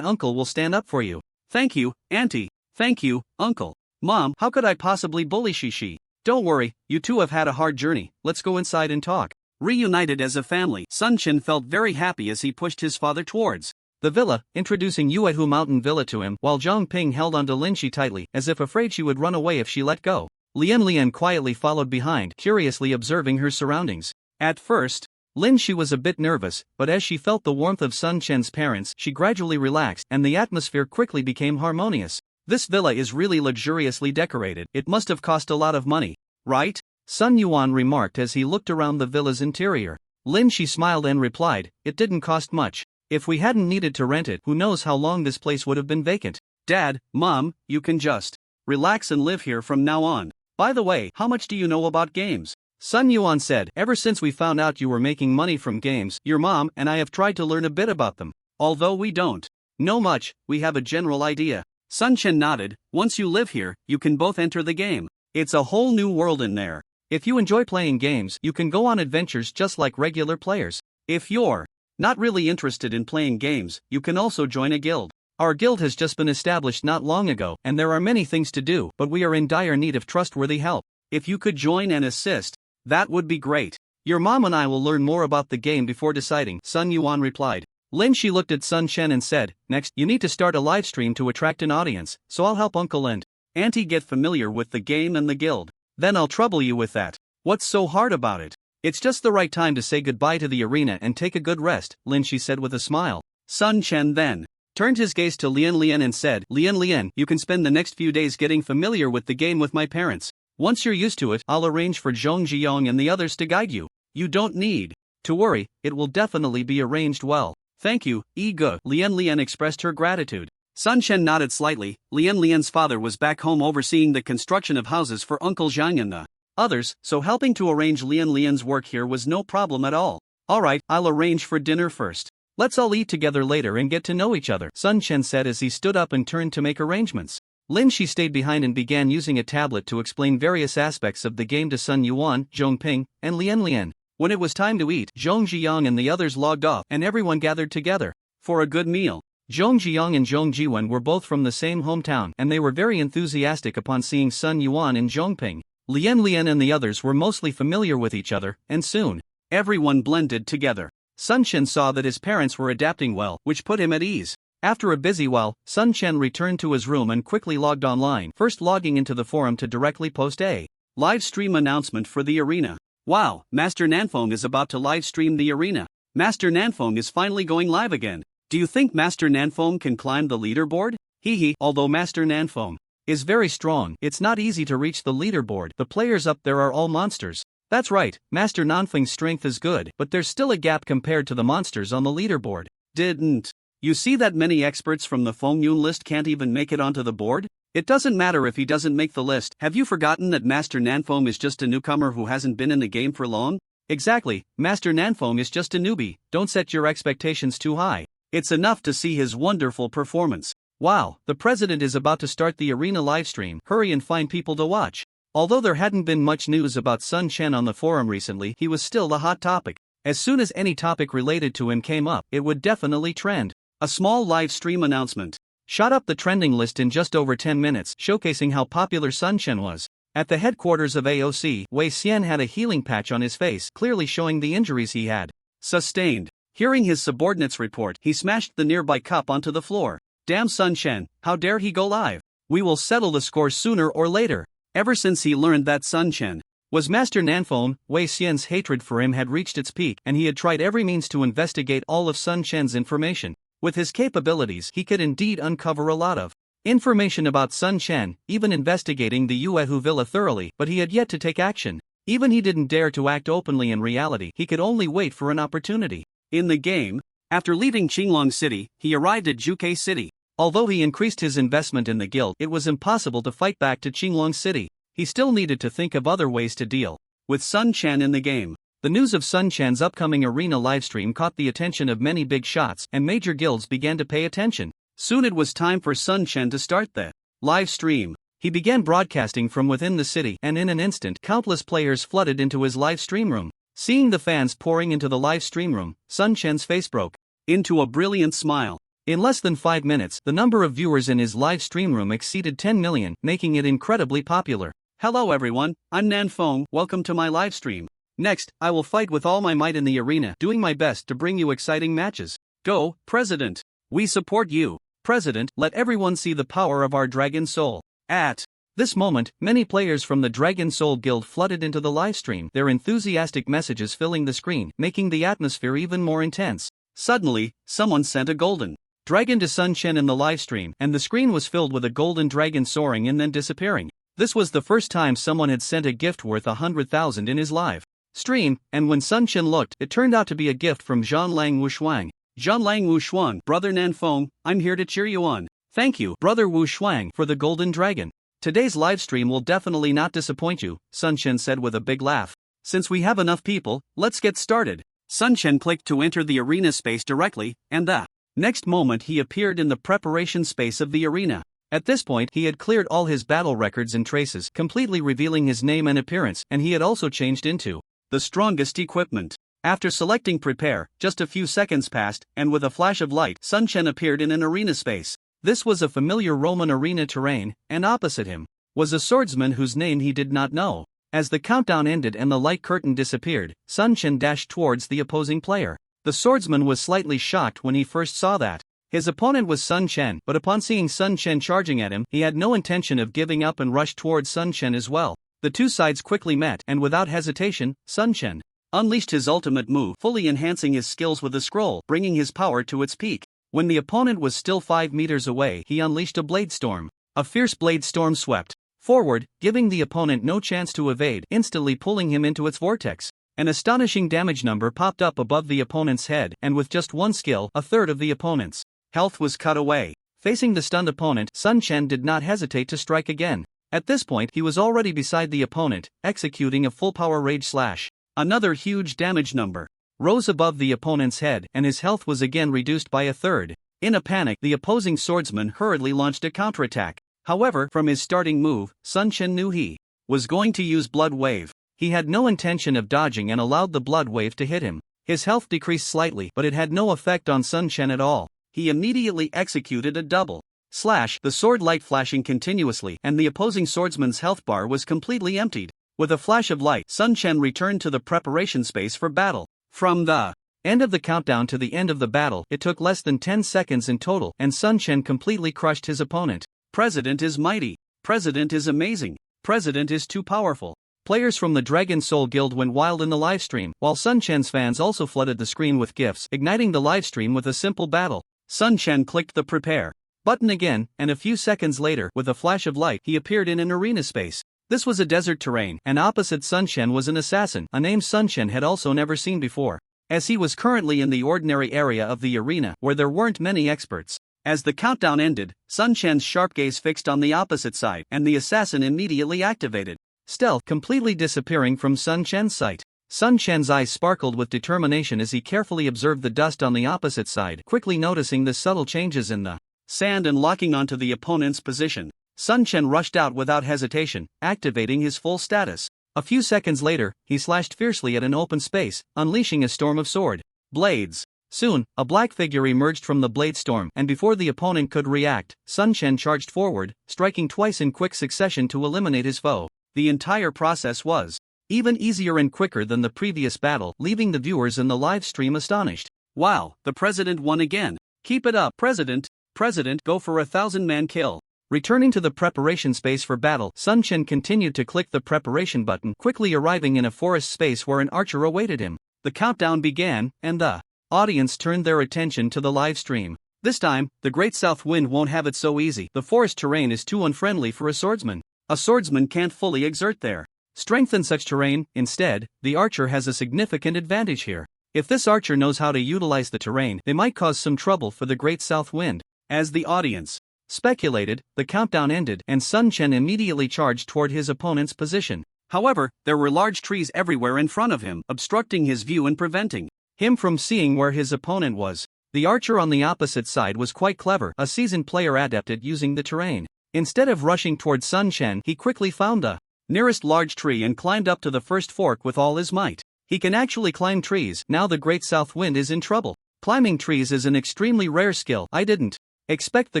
S2: Uncle will stand up for you. Thank you, Auntie. Thank you, Uncle. Mom, how could I possibly bully Shishi? Don't worry, you two have had a hard journey, let's go inside and talk. Reunited as a family, Sun Chen felt very happy as he pushed his father towards the villa, introducing Yuehu Mountain Villa to him, while Zhong Ping held onto Lin Shi tightly, as if afraid she would run away if she let go. Lian quietly followed behind, curiously observing her surroundings. At first, Lin Shi was a bit nervous, but as she felt the warmth of Sun Chen's parents, she gradually relaxed, and the atmosphere quickly became harmonious. This villa is really luxuriously decorated, it must have cost a lot of money, right? Sun Yuan remarked as he looked around the villa's interior. Lin Shi smiled and replied, it didn't cost much. If we hadn't needed to rent it, who knows how long this place would have been vacant. Dad, Mom, you can just relax and live here from now on. By the way, how much do you know about games? Sun Yuan said, ever since we found out you were making money from games, your mom and I have tried to learn a bit about them. Although we don't know much, we have a general idea. Sun Chen nodded, once you live here, you can both enter the game. It's a whole new world in there. If you enjoy playing games, you can go on adventures just like regular players. If you're not really interested in playing games, you can also join a guild. Our guild has just been established not long ago, and there are many things to do, but we are in dire need of trustworthy help. If you could join and assist, that would be great. Your mom and I will learn more about the game before deciding, Sun Yuan replied. Lin Shi looked at Sun Chen and said, next, you need to start a live stream to attract an audience, so I'll help Uncle and Auntie get familiar with the game and the guild. Then I'll trouble you with that. What's so hard about it? It's just the right time to say goodbye to the arena and take a good rest, Lin Shi said with a smile. Sun Chen then turned his gaze to Lian and said, Lian, you can spend the next few days getting familiar with the game with my parents. Once you're used to it, I'll arrange for Zhong Zhiyong and the others to guide you. You don't need to worry, it will definitely be arranged well. Thank you, Ge. Lian Lian expressed her gratitude. Sun Chen nodded slightly. Lian Lian's father was back home overseeing the construction of houses for Uncle Zhang and the others, so helping to arrange Lian Lian's work here was no problem at all. Alright, I'll arrange for dinner first. Let's all eat together later and get to know each other, Sun Chen said as he stood up and turned to make arrangements. Lin Shi stayed behind and began using a tablet to explain various aspects of the game to Sun Yuan, Zhong Ping, and Lian Lian. When it was time to eat, Zhong Zhiyang and the others logged off and everyone gathered together for a good meal. Zhong Zhiyang and Zhong Jiwen were both from the same hometown and they were very enthusiastic upon seeing Sun Yuan and Zhong Ping. Lian Lian and the others were mostly familiar with each other, and soon, everyone blended together. Sun Chen saw that his parents were adapting well, which put him at ease. After a busy while, Sun Chen returned to his room and quickly logged online, first logging into the forum to directly post a live stream announcement for the arena. Wow, Master Nanfeng is about to live stream the arena. Master Nanfeng is finally going live again. Do you think Master Nanfeng can climb the leaderboard? Hee. Although Master Nanfeng is very strong, it's not easy to reach the leaderboard. The players up there are all monsters. That's right, Master Nanfeng's strength is good, but there's still a gap compared to the monsters on the leaderboard. Didn't you see that many experts from the Feng Yun list can't even make it onto the board? It doesn't matter if he doesn't make the list. Have you forgotten that Master Nanfeng is just a newcomer who hasn't been in the game for long? Exactly, Master Nanfeng is just a newbie. Don't set your expectations too high. It's enough to see his wonderful performance. Wow, the president is about to start the arena livestream. Hurry and find people to watch. Although there hadn't been much news about Sun Chen on the forum recently, he was still a hot topic. As soon as any topic related to him came up, it would definitely trend. A small live stream announcement shot up the trending list in just over 10 minutes, showcasing how popular Sun Chen was. At the headquarters of AOC, Wei Xian had a healing patch on his face, clearly showing the injuries he had sustained. Hearing his subordinates report, he smashed the nearby cup onto the floor. Damn Sun Chen, how dare he go live? We will settle the score sooner or later. Ever since he learned that Sun Chen was Master Nanfeng, Wei Xian's hatred for him had reached its peak and he had tried every means to investigate all of Sun Chen's information. With his capabilities, he could indeed uncover a lot of information about Sun Chen, even investigating the Yuehu villa thoroughly, but he had yet to take action. Even he didn't dare to act openly in reality, he could only wait for an opportunity. In the game, after leaving Qinglong City, he arrived at Zhuke City. Although he increased his investment in the guild, it was impossible to fight back to Qinglong City. He still needed to think of other ways to deal with Sun Chen in the game. The news of Sun Chen's upcoming arena livestream caught the attention of many big shots, and major guilds began to pay attention. Soon it was time for Sun Chen to start the live stream. He began broadcasting from within the city, and in an instant, countless players flooded into his live stream room. Seeing the fans pouring into the live stream room, Sun Chen's face broke into a brilliant smile. In less than 5 minutes, the number of viewers in his live stream room exceeded 10 million, making it incredibly popular. Hello everyone, I'm Nanfeng, welcome to my live stream. Next, I will fight with all my might in the arena, doing my best to bring you exciting matches. Go, President! We support you. President, let everyone see the power of our Dragon Soul. At this moment, many players from the Dragon Soul Guild flooded into the livestream, their enthusiastic messages filling the screen, making the atmosphere even more intense. Suddenly, someone sent a golden dragon to Sun Chen in the livestream, and the screen was filled with a golden dragon soaring and then disappearing. This was the first time someone had sent a gift worth 100,000 in his live stream, and when Sun Chen looked, it turned out to be a gift from Zhanlang Wushuang. Zhanlang Wushuang, Brother Nanfeng, I'm here to cheer you on. Thank you, Brother Wushuang, for the golden dragon. Today's livestream will definitely not disappoint you, Sun Chen said with a big laugh. Since we have enough people, let's get started. Sun Chen clicked to enter the arena space directly, and the next moment he appeared in the preparation space of the arena. At this point, he had cleared all his battle records and traces, completely revealing his name and appearance, and he had also changed into the strongest equipment. After selecting prepare, just a few seconds passed, and with a flash of light, Sun Chen appeared in an arena space. This was a familiar Roman arena terrain, and opposite him was a swordsman whose name he did not know. As the countdown ended and the light curtain disappeared, Sun Chen dashed towards the opposing player. The swordsman was slightly shocked when he first saw that his opponent was Sun Chen, but upon seeing Sun Chen charging at him, he had no intention of giving up and rushed towards Sun Chen as well. The two sides quickly met, and without hesitation, Sun Chen unleashed his ultimate move, fully enhancing his skills with the scroll, bringing his power to its peak. When the opponent was still 5 meters away, he unleashed a blade storm. A fierce blade storm swept forward, giving the opponent no chance to evade, instantly pulling him into its vortex.
S1: An astonishing damage number popped up above the opponent's head, and with just one skill, a third of the opponent's health was cut away. Facing the stunned opponent, Sun Chen did not hesitate to strike again. At this point, he was already beside the opponent, executing a full-power rage slash. Another huge damage number rose above the opponent's head, and his health was again reduced by a third. In a panic, the opposing swordsman hurriedly launched a counterattack. However, from his starting move, Sun Chen knew he was going to use Blood Wave. He had no intention of dodging and allowed the Blood Wave to hit him. His health decreased slightly, but it had no effect on Sun Chen at all. He immediately executed a double slash, the sword light flashing continuously, and the opposing swordsman's health bar was completely emptied. With a flash of light, Sun Chen returned to the preparation space for battle. From the end of the countdown to the end of the battle, it took less than 10 seconds in total, and Sun Chen completely crushed his opponent. President is mighty. President is amazing. President is too powerful. Players from the Dragon Soul Guild went wild in the livestream, while Sun Chen's fans also flooded the screen with gifs, igniting the livestream with a simple battle. Sun Chen clicked the prepare button again, and a few seconds later, with a flash of light, he appeared in an arena space. This was a desert terrain, and opposite Sun Chen was an assassin, a name Sun Chen had also never seen before, as he was currently in the ordinary area of the arena, where there weren't many experts. As the countdown ended, Sun Chen's sharp gaze fixed on the opposite side, and the assassin immediately activated stealth, completely disappearing from Sun Chen's sight. Sun Chen's eyes sparkled with determination as he carefully observed the dust on the opposite side, quickly noticing the subtle changes in the sand and locking onto the opponent's position. Sun Chen rushed out without hesitation, activating his full status. A few seconds later, he slashed fiercely at an open space, unleashing a storm of sword blades. Soon, a black figure emerged from the blade storm, and before the opponent could react, Sun Chen charged forward, striking twice in quick succession to eliminate his foe. The entire process was even easier and quicker than the previous battle, leaving the viewers in the live stream astonished. Wow, the president won again. Keep it up, President. President, go for a 1,000-man kill. Returning to the preparation space for battle, Sun Chen continued to click the preparation button, quickly arriving in a forest space where an archer awaited him. The countdown began, and the audience turned their attention to the live stream. This time, the Great South Wind won't have it so easy. The forest terrain is too unfriendly for a swordsman. A swordsman can't fully exert their strength in such terrain. Instead, the archer has a significant advantage here. If this archer knows how to utilize the terrain, they might cause some trouble for the Great South Wind. As the audience speculated, the countdown ended, and Sun Chen immediately charged toward his opponent's position. However, there were large trees everywhere in front of him, obstructing his view and preventing him from seeing where his opponent was. The archer on the opposite side was quite clever, a seasoned player adept at using the terrain. Instead of rushing toward Sun Chen, he quickly found the nearest large tree and climbed up to the first fork with all his might. He can actually climb trees. Now the Great South Wind is in trouble. Climbing trees is an extremely rare skill. I didn't expect the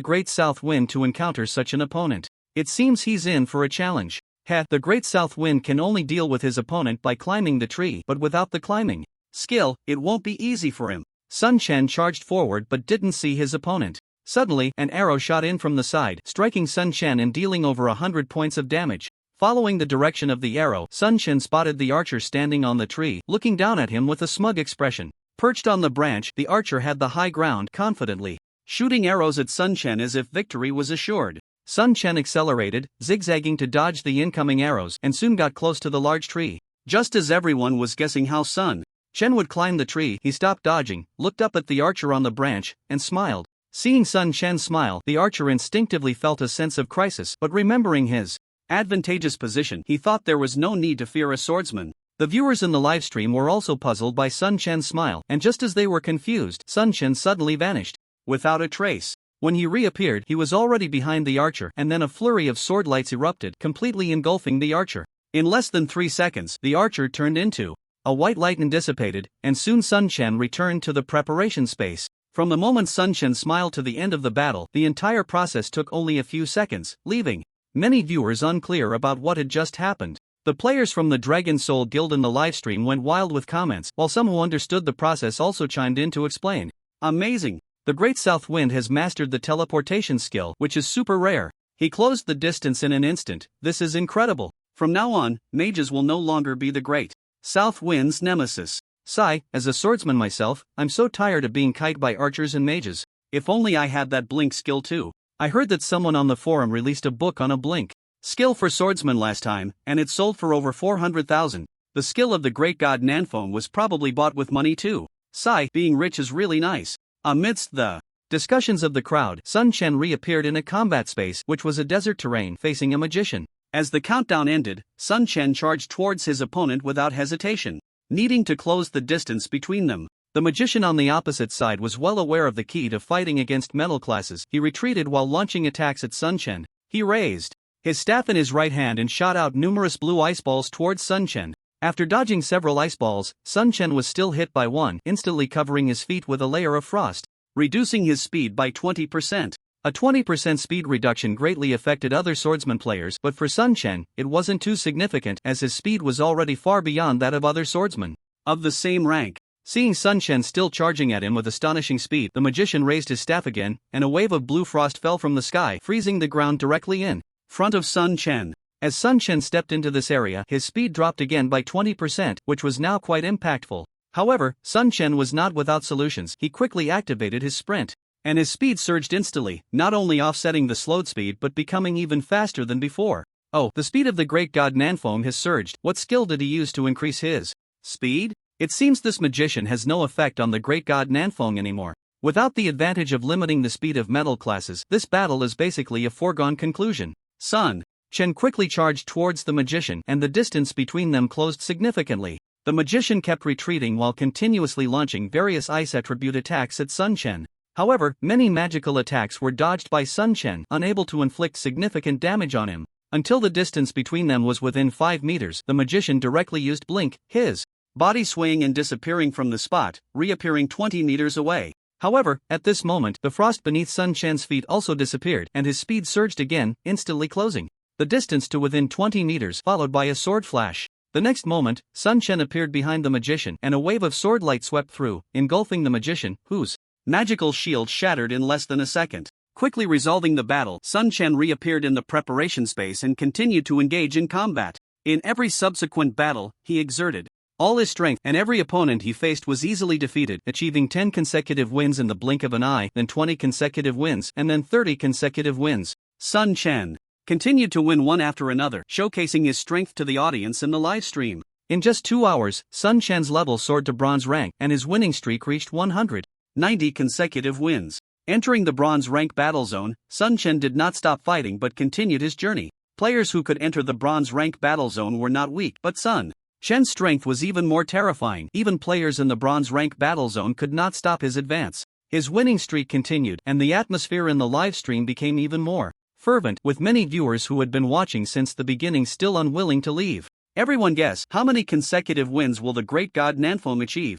S1: Great South Wind to encounter such an opponent. It seems he's in for a challenge. The Great South Wind can only deal with his opponent by climbing the tree, but without the climbing skill, it won't be easy for him. Sun Chen charged forward but didn't see his opponent. Suddenly, an arrow shot in from the side, striking Sun Chen and dealing over 100 points of damage. Following the direction of the arrow, Sun Chen spotted the archer standing on the tree, looking down at him with a smug expression. Perched on the branch, the archer had the high ground, confidently shooting arrows at Sun Chen as if victory was assured. Sun Chen accelerated, zigzagging to dodge the incoming arrows, and soon got close to the large tree. Just as everyone was guessing how Sun Chen would climb the tree, he stopped dodging, looked up at the archer on the branch, and smiled. Seeing Sun Chen smile, the archer instinctively felt a sense of crisis, but remembering his advantageous position, he thought there was no need to fear a swordsman. The viewers in the livestream were also puzzled by Sun Chen's smile, and just as they were confused, Sun Chen suddenly vanished without a trace. When he reappeared, he was already behind the archer, and then a flurry of sword lights erupted, completely engulfing the archer. In less than 3 seconds, the archer turned into a white light and dissipated, and soon Sun Chen returned to the preparation space. From the moment Sun Chen smiled to the end of the battle, the entire process took only a few seconds, leaving many viewers unclear about what had just happened. The players from the Dragon Soul Guild in the livestream went wild with comments, while some who understood the process also chimed in to explain. Amazing! The Great South Wind has mastered the teleportation skill, which is super rare. He closed the distance in an instant. This is incredible. From now on, mages will no longer be the Great South Wind's nemesis. Sigh, as a swordsman myself, I'm so tired of being kited by archers and mages. If only I had that blink skill too. I heard that someone on the forum released a book on a blink skill for swordsmen last time, and it sold for over 400,000.
S2: The skill of the great god Nanfeng was probably bought with money too. Sigh, being rich is really nice. Amidst the
S1: discussions of the crowd, Sun Chen reappeared in a combat space which was a desert terrain facing a magician.
S2: As the countdown ended, Sun Chen charged towards his opponent without hesitation, needing to close the distance between them.
S1: The magician on the opposite side was well aware of the key to fighting against metal classes. He retreated while launching attacks at Sun Chen. He raised his staff in his right hand and shot out numerous blue ice balls towards Sun Chen. After dodging several ice balls, Sun Chen was still hit by one, instantly covering his feet with a layer of frost,
S2: reducing his speed by 20%.
S1: A 20% speed reduction greatly affected other swordsman players, but for Sun Chen, it wasn't too significant as his speed was already far beyond that of other swordsmen
S2: of the same rank.
S1: Seeing Sun Chen still charging at him with astonishing speed, the magician raised his staff again, and a wave of blue frost fell from the sky, freezing the ground directly in
S2: front of Sun Chen.
S1: As Sun Chen stepped into this area, his speed dropped again by 20%, which was now quite impactful. However, Sun Chen was not without solutions. He quickly activated his sprint, and his speed surged instantly, not only offsetting the slowed speed but becoming even faster than before. Oh, the speed of the great god Nanfeng has surged. What skill did he use to increase his speed? It seems this magician has no effect on the great god Nanfeng anymore. Without the advantage of limiting the speed of metal classes, this battle is basically a foregone conclusion.
S2: Sun
S1: Chen quickly charged towards the magician, and the distance between them closed significantly. The magician kept retreating while continuously launching various ice attribute attacks at Sun Chen. However, many magical attacks were dodged by Sun Chen, unable to inflict significant damage on him. Until the distance between them was within 5 meters, the magician directly used Blink, his
S2: body swaying and disappearing from the spot, reappearing 20 meters away.
S1: However, at this moment, the frost beneath Sun Chen's feet also disappeared, and his speed surged again, instantly closing the distance to within 20 meters, followed by a sword flash. The next moment, Sun Chen appeared behind the magician, and a wave of sword light swept through, engulfing the magician, whose
S2: magical shield shattered in less than a second. Quickly resolving the battle, Sun Chen reappeared in the preparation space and continued to engage in combat. In every subsequent battle, he exerted all his strength, and every opponent he faced was easily defeated, achieving 10 consecutive wins in the blink of an eye, then 20 consecutive wins, and then 30 consecutive wins.
S1: Sun Chen
S2: continued to win one after another, showcasing his strength to the audience in the live stream.
S1: In just 2 hours, Sun Chen's level soared to bronze rank, and his winning streak reached 190
S2: consecutive wins. Entering the bronze rank battle zone, Sun Chen did not stop fighting but continued his journey. Players who could enter the bronze rank battle zone were not weak, but Sun Chen's strength was even more terrifying. Even players in the bronze rank battle zone could not stop his advance. His winning streak continued, and the atmosphere in the live stream became even more fervent, with many viewers who had been watching since the beginning still unwilling to leave. Everyone guess, how many consecutive wins will the great god Nanfeng achieve?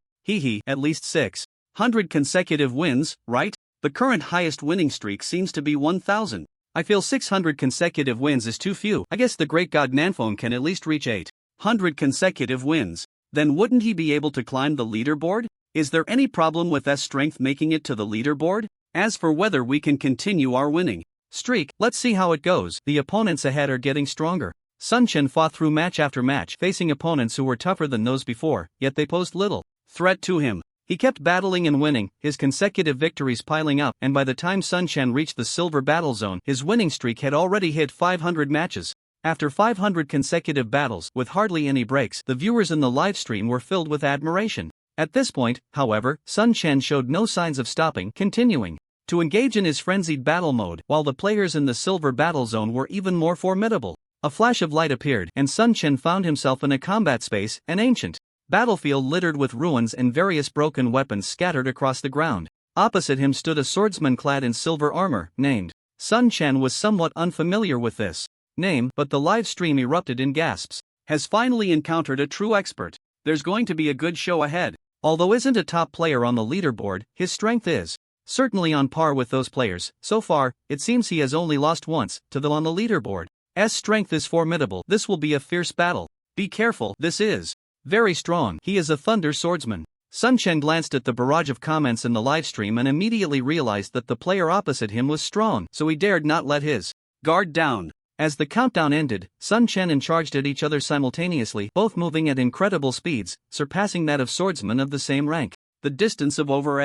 S1: At least
S2: 600 consecutive wins, right? The current highest winning streak seems to be 1,000.
S1: I feel 600 consecutive wins is too few. I guess the great god Nanfeng can at least reach
S2: 800 consecutive wins. Then wouldn't he be able to climb the leaderboard? Is there any problem with S strength making it to the leaderboard? As for whether we can continue our winning
S1: streak, let's see how it goes. The opponents ahead are getting stronger. Sun Chen fought through match after match, facing opponents who were tougher than those before, yet they posed little
S2: threat to him.
S1: He kept battling and winning, his consecutive victories piling up, and by the time Sun Chen reached the silver battle zone, his winning streak had already hit 500 matches. After 500 consecutive battles, with hardly any breaks, the viewers in the live stream were filled with admiration. At this point, however, Sun Chen showed no signs of stopping, continuing to engage in his frenzied battle mode, while the players in the silver battle zone were even more formidable. A flash of light appeared, and Sun Chen found himself in a combat space, an ancient battlefield littered with ruins and various broken weapons scattered across the ground. Opposite him stood a swordsman clad in silver armor, named Sun Chen was somewhat unfamiliar with this name, but the live stream erupted in gasps.
S2: Has finally encountered a true expert. There's going to be a good show ahead.
S1: Although isn't a top player on the leaderboard, his strength is certainly on par with those players. So far, it seems he has only lost once to the on the leaderboard. S strength is formidable. This will be a fierce battle. Be careful, this is very strong. He is a thunder swordsman. Sun Chen glanced at the barrage of comments in the livestream and immediately realized that the player opposite him was strong, so he dared not let his
S2: guard down.
S1: As the countdown ended, Sun Chen and charged at each other simultaneously, both moving at incredible speeds, surpassing that of swordsmen of the same rank.
S2: The distance of over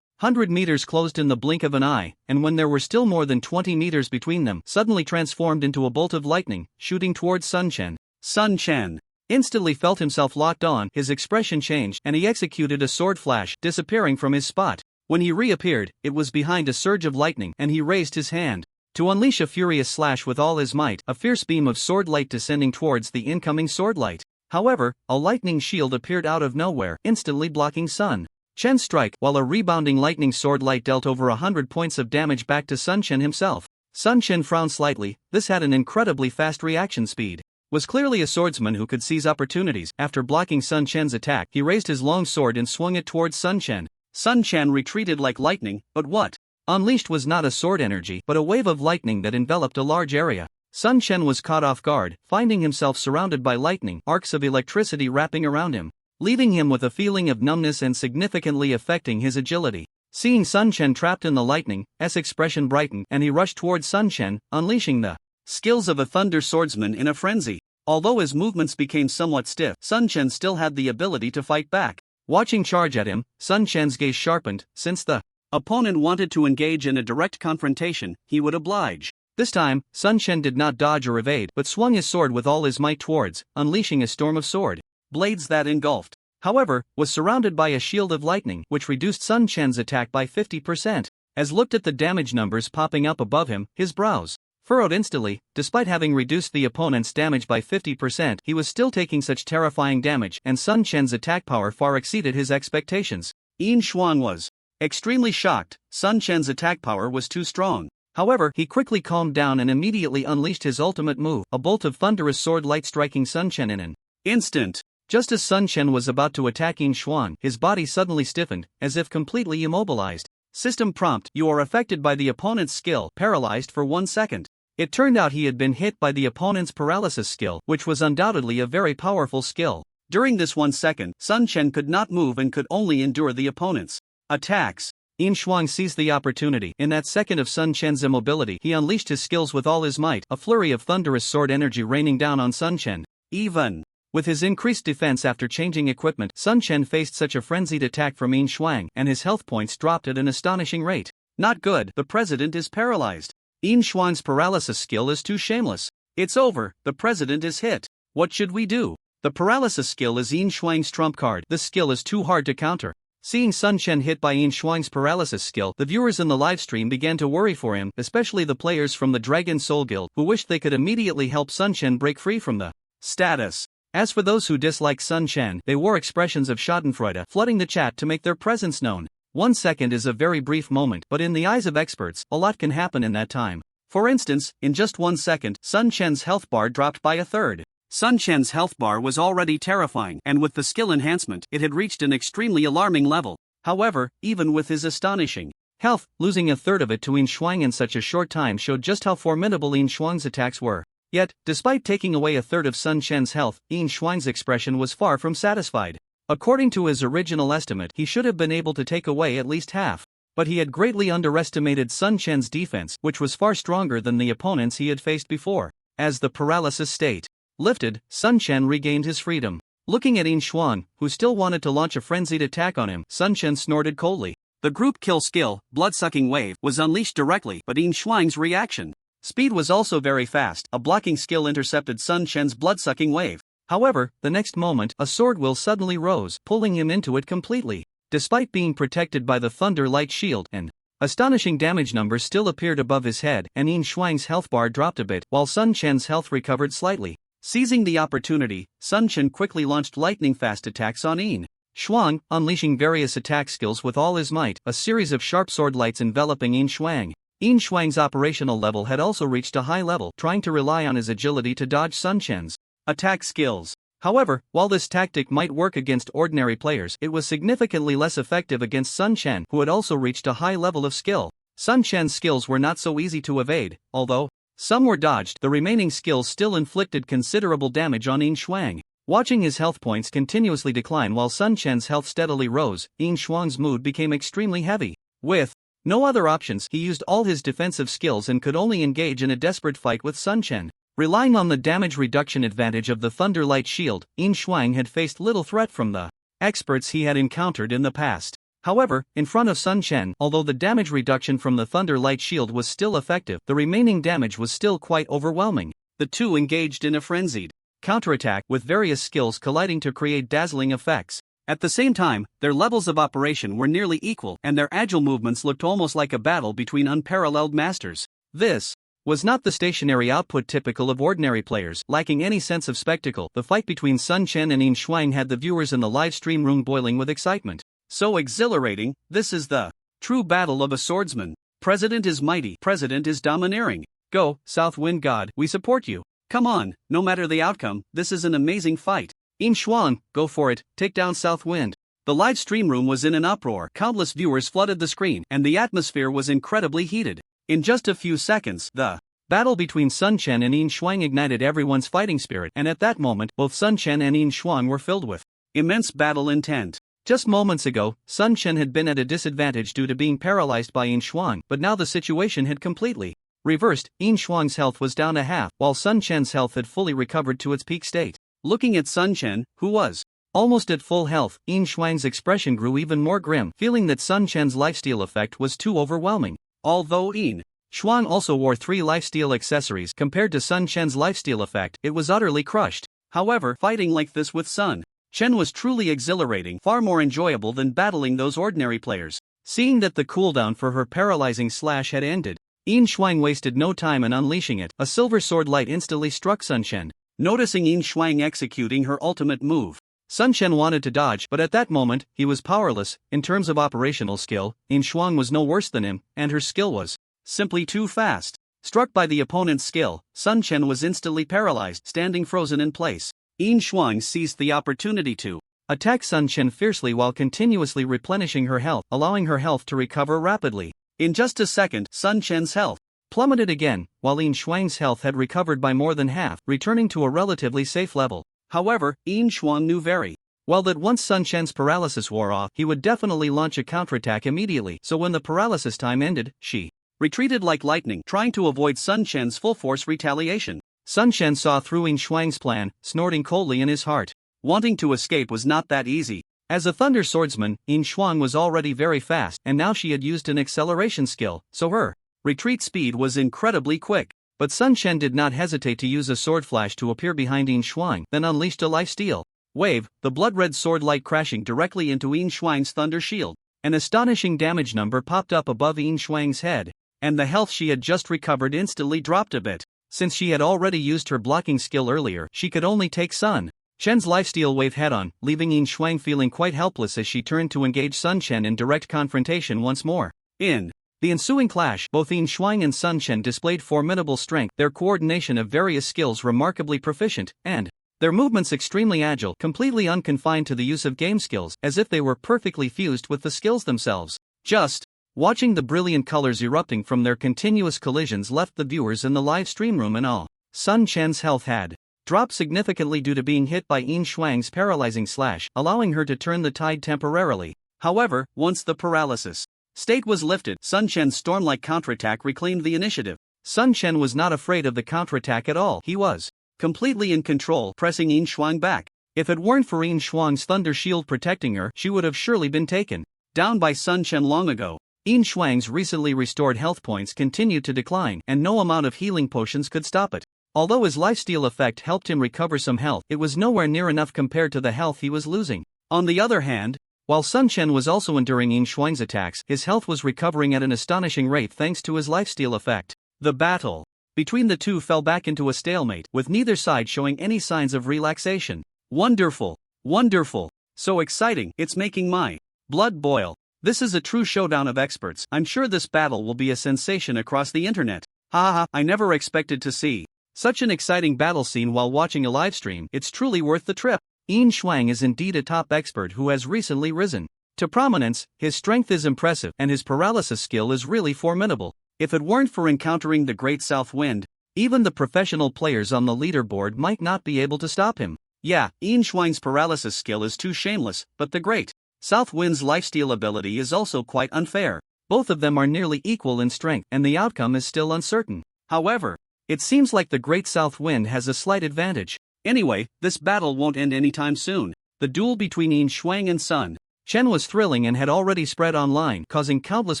S1: 100 meters closed in the blink of an eye, and when there were still more than 20 meters between them, suddenly transformed into a bolt of lightning, shooting towards Sun Chen.
S2: Sun Chen
S1: instantly felt himself locked on, his expression changed, and he executed a sword flash, disappearing from his spot. When he reappeared, it was behind a surge of lightning, and he raised his hand to unleash a furious slash with all his might, a fierce beam of sword light descending towards the incoming sword light. However, a lightning shield appeared out of nowhere, instantly blocking Sun Chen's strike, while a rebounding lightning sword light dealt over 100 points of damage back to Sun Chen himself. Sun Chen frowned slightly. This had an incredibly fast reaction speed. Was clearly a swordsman who could seize opportunities. After blocking Sun Chen's attack, he raised his long sword and swung it towards Sun Chen. Sun Chen retreated like lightning, but what unleashed was not a sword energy, but a wave of lightning that enveloped a large area. Sun Chen was caught off guard, finding himself surrounded by lightning, arcs of electricity wrapping around him, leaving him with a feeling of numbness and significantly affecting his agility. Seeing Sun Chen trapped in the lightning, S expression brightened, and he rushed towards Sun Chen, unleashing the skills of a thunder swordsman in a frenzy. Although his movements became somewhat stiff, Sun Chen still had the ability to fight back. Watching charge at him, Sun Chen's gaze sharpened. Since the opponent wanted to engage in a direct confrontation, he would oblige. This time, Sun Chen did not dodge or evade, but swung his sword with all his might towards, unleashing a storm of sword blades that engulfed, however, was surrounded by a shield of lightning, which reduced Sun Chen's attack by 50%. As looked at the damage numbers popping up above him, his brows furrowed instantly. Despite having reduced the opponent's damage by 50%, he was still taking such terrifying damage, and Sun Chen's attack power far exceeded his expectations. Yin Xuan was extremely shocked. Sun Chen's attack power was too strong. However, he quickly calmed down and immediately unleashed his ultimate move, a bolt of thunderous sword light striking Sun Chen in an instant. Just as Sun Chen was about to attack Yin Xuan, his body suddenly stiffened, as if completely immobilized. System prompt: you are affected by the opponent's skill, paralyzed for 1 second. It turned out he had been hit by the opponent's paralysis skill, which was undoubtedly a very powerful skill. During this 1 second, Sun Chen could not move and could only endure the opponent's attacks. Yin Xuan seized the opportunity. In that second of Sun Chen's immobility, he unleashed his skills with all his might, a flurry of thunderous sword energy raining down on Sun Chen. Even with his increased defense after changing equipment, Sun Chen faced such a frenzied attack from Yin Xuan, and his health points dropped at an astonishing rate. Not good, the president is paralyzed. Yin Xuan's paralysis skill is too shameless. It's over, the president is hit. What should we do? The paralysis skill is Yin Xuan's trump card. This skill is too hard to counter. Seeing Sun Chen hit by Yin Xuan's paralysis skill, the viewers in the livestream began to worry for him, especially the players from the Dragon Soul Guild, who wished they could immediately help Sun Chen break free from the status. As for those who disliked Sun Chen, they wore expressions of schadenfreude, flooding the chat to make their presence known. 1 second is a very brief moment, but in the eyes of experts, a lot can happen in that time. For instance, in just 1 second, Sun Chen's health bar dropped by a third. Sun Chen's health bar was already terrifying, and with the skill enhancement, it had reached an extremely alarming level. However, even with his astonishing health, losing a third of it to Yin Xuan in such a short time showed just how formidable Yin Xuan's attacks were. Yet, despite taking away a third of Sun Chen's health, Yin Xuan's expression was far from satisfied. According to his original estimate, he should have been able to take away at least half. But he had greatly underestimated Sun Chen's defense, which was far stronger than the opponents he had faced before. As the paralysis state lifted, Sun Chen regained his freedom. Looking at Yin Xuan, who still wanted to launch a frenzied attack on him, Sun Chen snorted coldly. The group kill skill, blood-sucking wave, was unleashed directly, but Yin Xuan's reaction speed was also very fast. A blocking skill intercepted Sun Chen's blood-sucking wave. However, the next moment, a sword will suddenly rose, pulling him into it completely. Despite being protected by the thunder light shield, an astonishing damage number still appeared above his head, and Yin Xuan's health bar dropped a bit, while Sun Chen's health recovered slightly. Seizing the opportunity, Sun Chen quickly launched lightning-fast attacks on Yin Xuan, unleashing various attack skills with all his might, a series of sharp sword lights enveloping Yin Xuan. Yin Xuan's operational level had also reached a high level, trying to rely on his agility to dodge Sun Chen's attack skills. However, while this tactic might work against ordinary players, it was significantly less effective against Sun Chen, who had also reached a high level of skill. Sun Chen's skills were not so easy to evade, although some were dodged. The remaining skills still inflicted considerable damage on Yin Xuan. Watching his health points continuously decline while Sun Chen's health steadily rose, Yin Xuan's mood became extremely heavy. With no other options, he used all his defensive skills and could only engage in a desperate fight with Sun Chen. Relying on the damage reduction advantage of the Thunder Light Shield, Yin Xuan had faced little threat from the experts he had encountered in the past. However, in front of Sun Chen, although the damage reduction from the Thunder Light Shield was still effective, the remaining damage was still quite overwhelming. The two engaged in a frenzied counterattack, with various skills colliding to create dazzling effects.
S2: At the same time, their levels of operation were nearly equal, and their agile movements looked almost like a battle between unparalleled masters.
S1: This was not the stationary output typical of ordinary players, lacking any sense of spectacle. The fight between Sun Chen and Yin Shuang had the viewers in the live stream room boiling with excitement.
S2: So exhilarating, this is the true battle of a swordsman. President is mighty, President is domineering.
S1: Go, South Wind God, we support you.
S2: Come on, no matter the outcome, this is an amazing fight.
S1: Yin Shuang, go for it, take down South Wind.
S2: The live stream room was in an uproar, countless viewers flooded the screen, and the atmosphere was incredibly heated. In just a few seconds, the
S1: battle between Sun Chen and Yin Shuang ignited everyone's fighting spirit, and at that moment, both Sun Chen and Yin Shuang were filled with
S2: immense battle intent.
S1: Just moments ago, Sun Chen had been at a disadvantage due to being paralyzed by Yin Shuang, but now the situation had completely reversed. Yin Shuang's health was down to half, while Sun Chen's health had fully recovered to its peak state.
S2: Looking at Sun Chen, who was
S1: almost at full health, Yin Shuang's expression grew even more grim, feeling that Sun Chen's lifesteal effect was too overwhelming.
S2: Although Yin
S1: Shuang also wore 3 lifesteal accessories compared to Sun Chen's lifesteal effect, it was utterly crushed.
S2: However, fighting like this with Sun Chen was truly exhilarating, far more enjoyable than battling those ordinary players.
S1: Seeing that the cooldown for her paralyzing slash had ended, Yin Shuang wasted no time in unleashing it. A silver sword light instantly struck Sun Chen.
S2: Noticing Yin Shuang executing her ultimate move,
S1: Sun Chen wanted to dodge, but at that moment, he was powerless. In terms of operational skill, Yin Shuang was no worse than him, and her skill was
S2: simply too fast. Struck by the opponent's skill, Sun Chen was instantly paralyzed, standing frozen in place. Yin Shuang seized the opportunity to
S1: attack Sun Chen fiercely while continuously replenishing her health, allowing her health to recover rapidly.
S2: In just a second, Sun Chen's health
S1: plummeted again, while Yin Shuang's health had recovered by more than half, returning to a relatively safe level.
S2: However, Yin Shuang knew very
S1: well that once Sun Chen's paralysis wore off, he would definitely launch a counterattack immediately, so when the paralysis time ended, she
S2: retreated like lightning, trying to avoid Sun Chen's full-force retaliation.
S1: Sun Chen saw through Yin Shuang's plan, snorting coldly in his heart.
S2: Wanting to escape was not that easy.
S1: As a thunder swordsman, Yin Shuang was already very fast, and now she had used an acceleration skill, so her retreat speed was incredibly quick. But Sun Chen did not hesitate to use a sword flash to appear behind Yin Shuang, then unleashed a lifesteal wave, the blood-red sword light crashing directly into Yin Shuang's thunder shield. An astonishing damage number popped up above Yin Shuang's head, and the health she had just recovered instantly dropped a bit. Since she had already used her blocking skill earlier, she could only take Sun Chen's lifesteal wave head-on, leaving Yin Shuang feeling quite helpless as she turned to engage Sun Chen in direct confrontation once more. In the ensuing clash, both Yin Shuang and Sun Chen displayed formidable strength, their coordination of various skills remarkably proficient, and their movements extremely agile, completely unconfined to the use of game skills, as if they were perfectly fused with the skills themselves. Just watching the brilliant colors erupting from their continuous collisions left the viewers in the live stream room in awe. Sun Chen's health had dropped significantly due to being hit by Yin Shuang's paralyzing slash, allowing her to turn the tide temporarily. However, once the paralysis state was lifted, Sun Chen's storm-like counterattack reclaimed the initiative. Sun Chen was not afraid of the counterattack at all. He was completely in control, pressing Yin Shuang back. If it weren't for Yin Shuang's thunder shield protecting her, she would have surely been taken down by Sun Chen long ago. Yin Shuang's recently restored health points continued to decline, and no amount of healing potions could stop it. Although his lifesteal effect helped him recover some health, it was nowhere near enough compared to the health he was losing. On the other hand, while Sun Chen was also enduring Yin Shuang's attacks, his health was recovering at an astonishing rate thanks to his lifesteal effect. The battle between the two fell back into a stalemate, with neither side showing any signs of relaxation. Wonderful! Wonderful! So exciting, it's making my blood boil. This is a true showdown of experts. I'm sure this battle will be a sensation across the internet. Haha, I never expected to see such an exciting battle scene while watching a livestream. It's truly worth the trip. Yin Shuang is indeed a top expert who has recently risen to prominence. His strength is impressive, and his paralysis skill is really formidable. If it weren't for encountering the Great South Wind, even the professional players on the leaderboard might not be able to stop him. Yeah, Yin Shuang's paralysis skill is too shameless, but the Great South Wind's lifesteal ability is also quite unfair. Both of them are nearly equal in strength, and the outcome is still uncertain. However, it seems like the Great South Wind has a slight advantage. Anyway, this battle won't end anytime soon. The duel between Yin Shuang and Sun Chen was thrilling and had already spread online, causing countless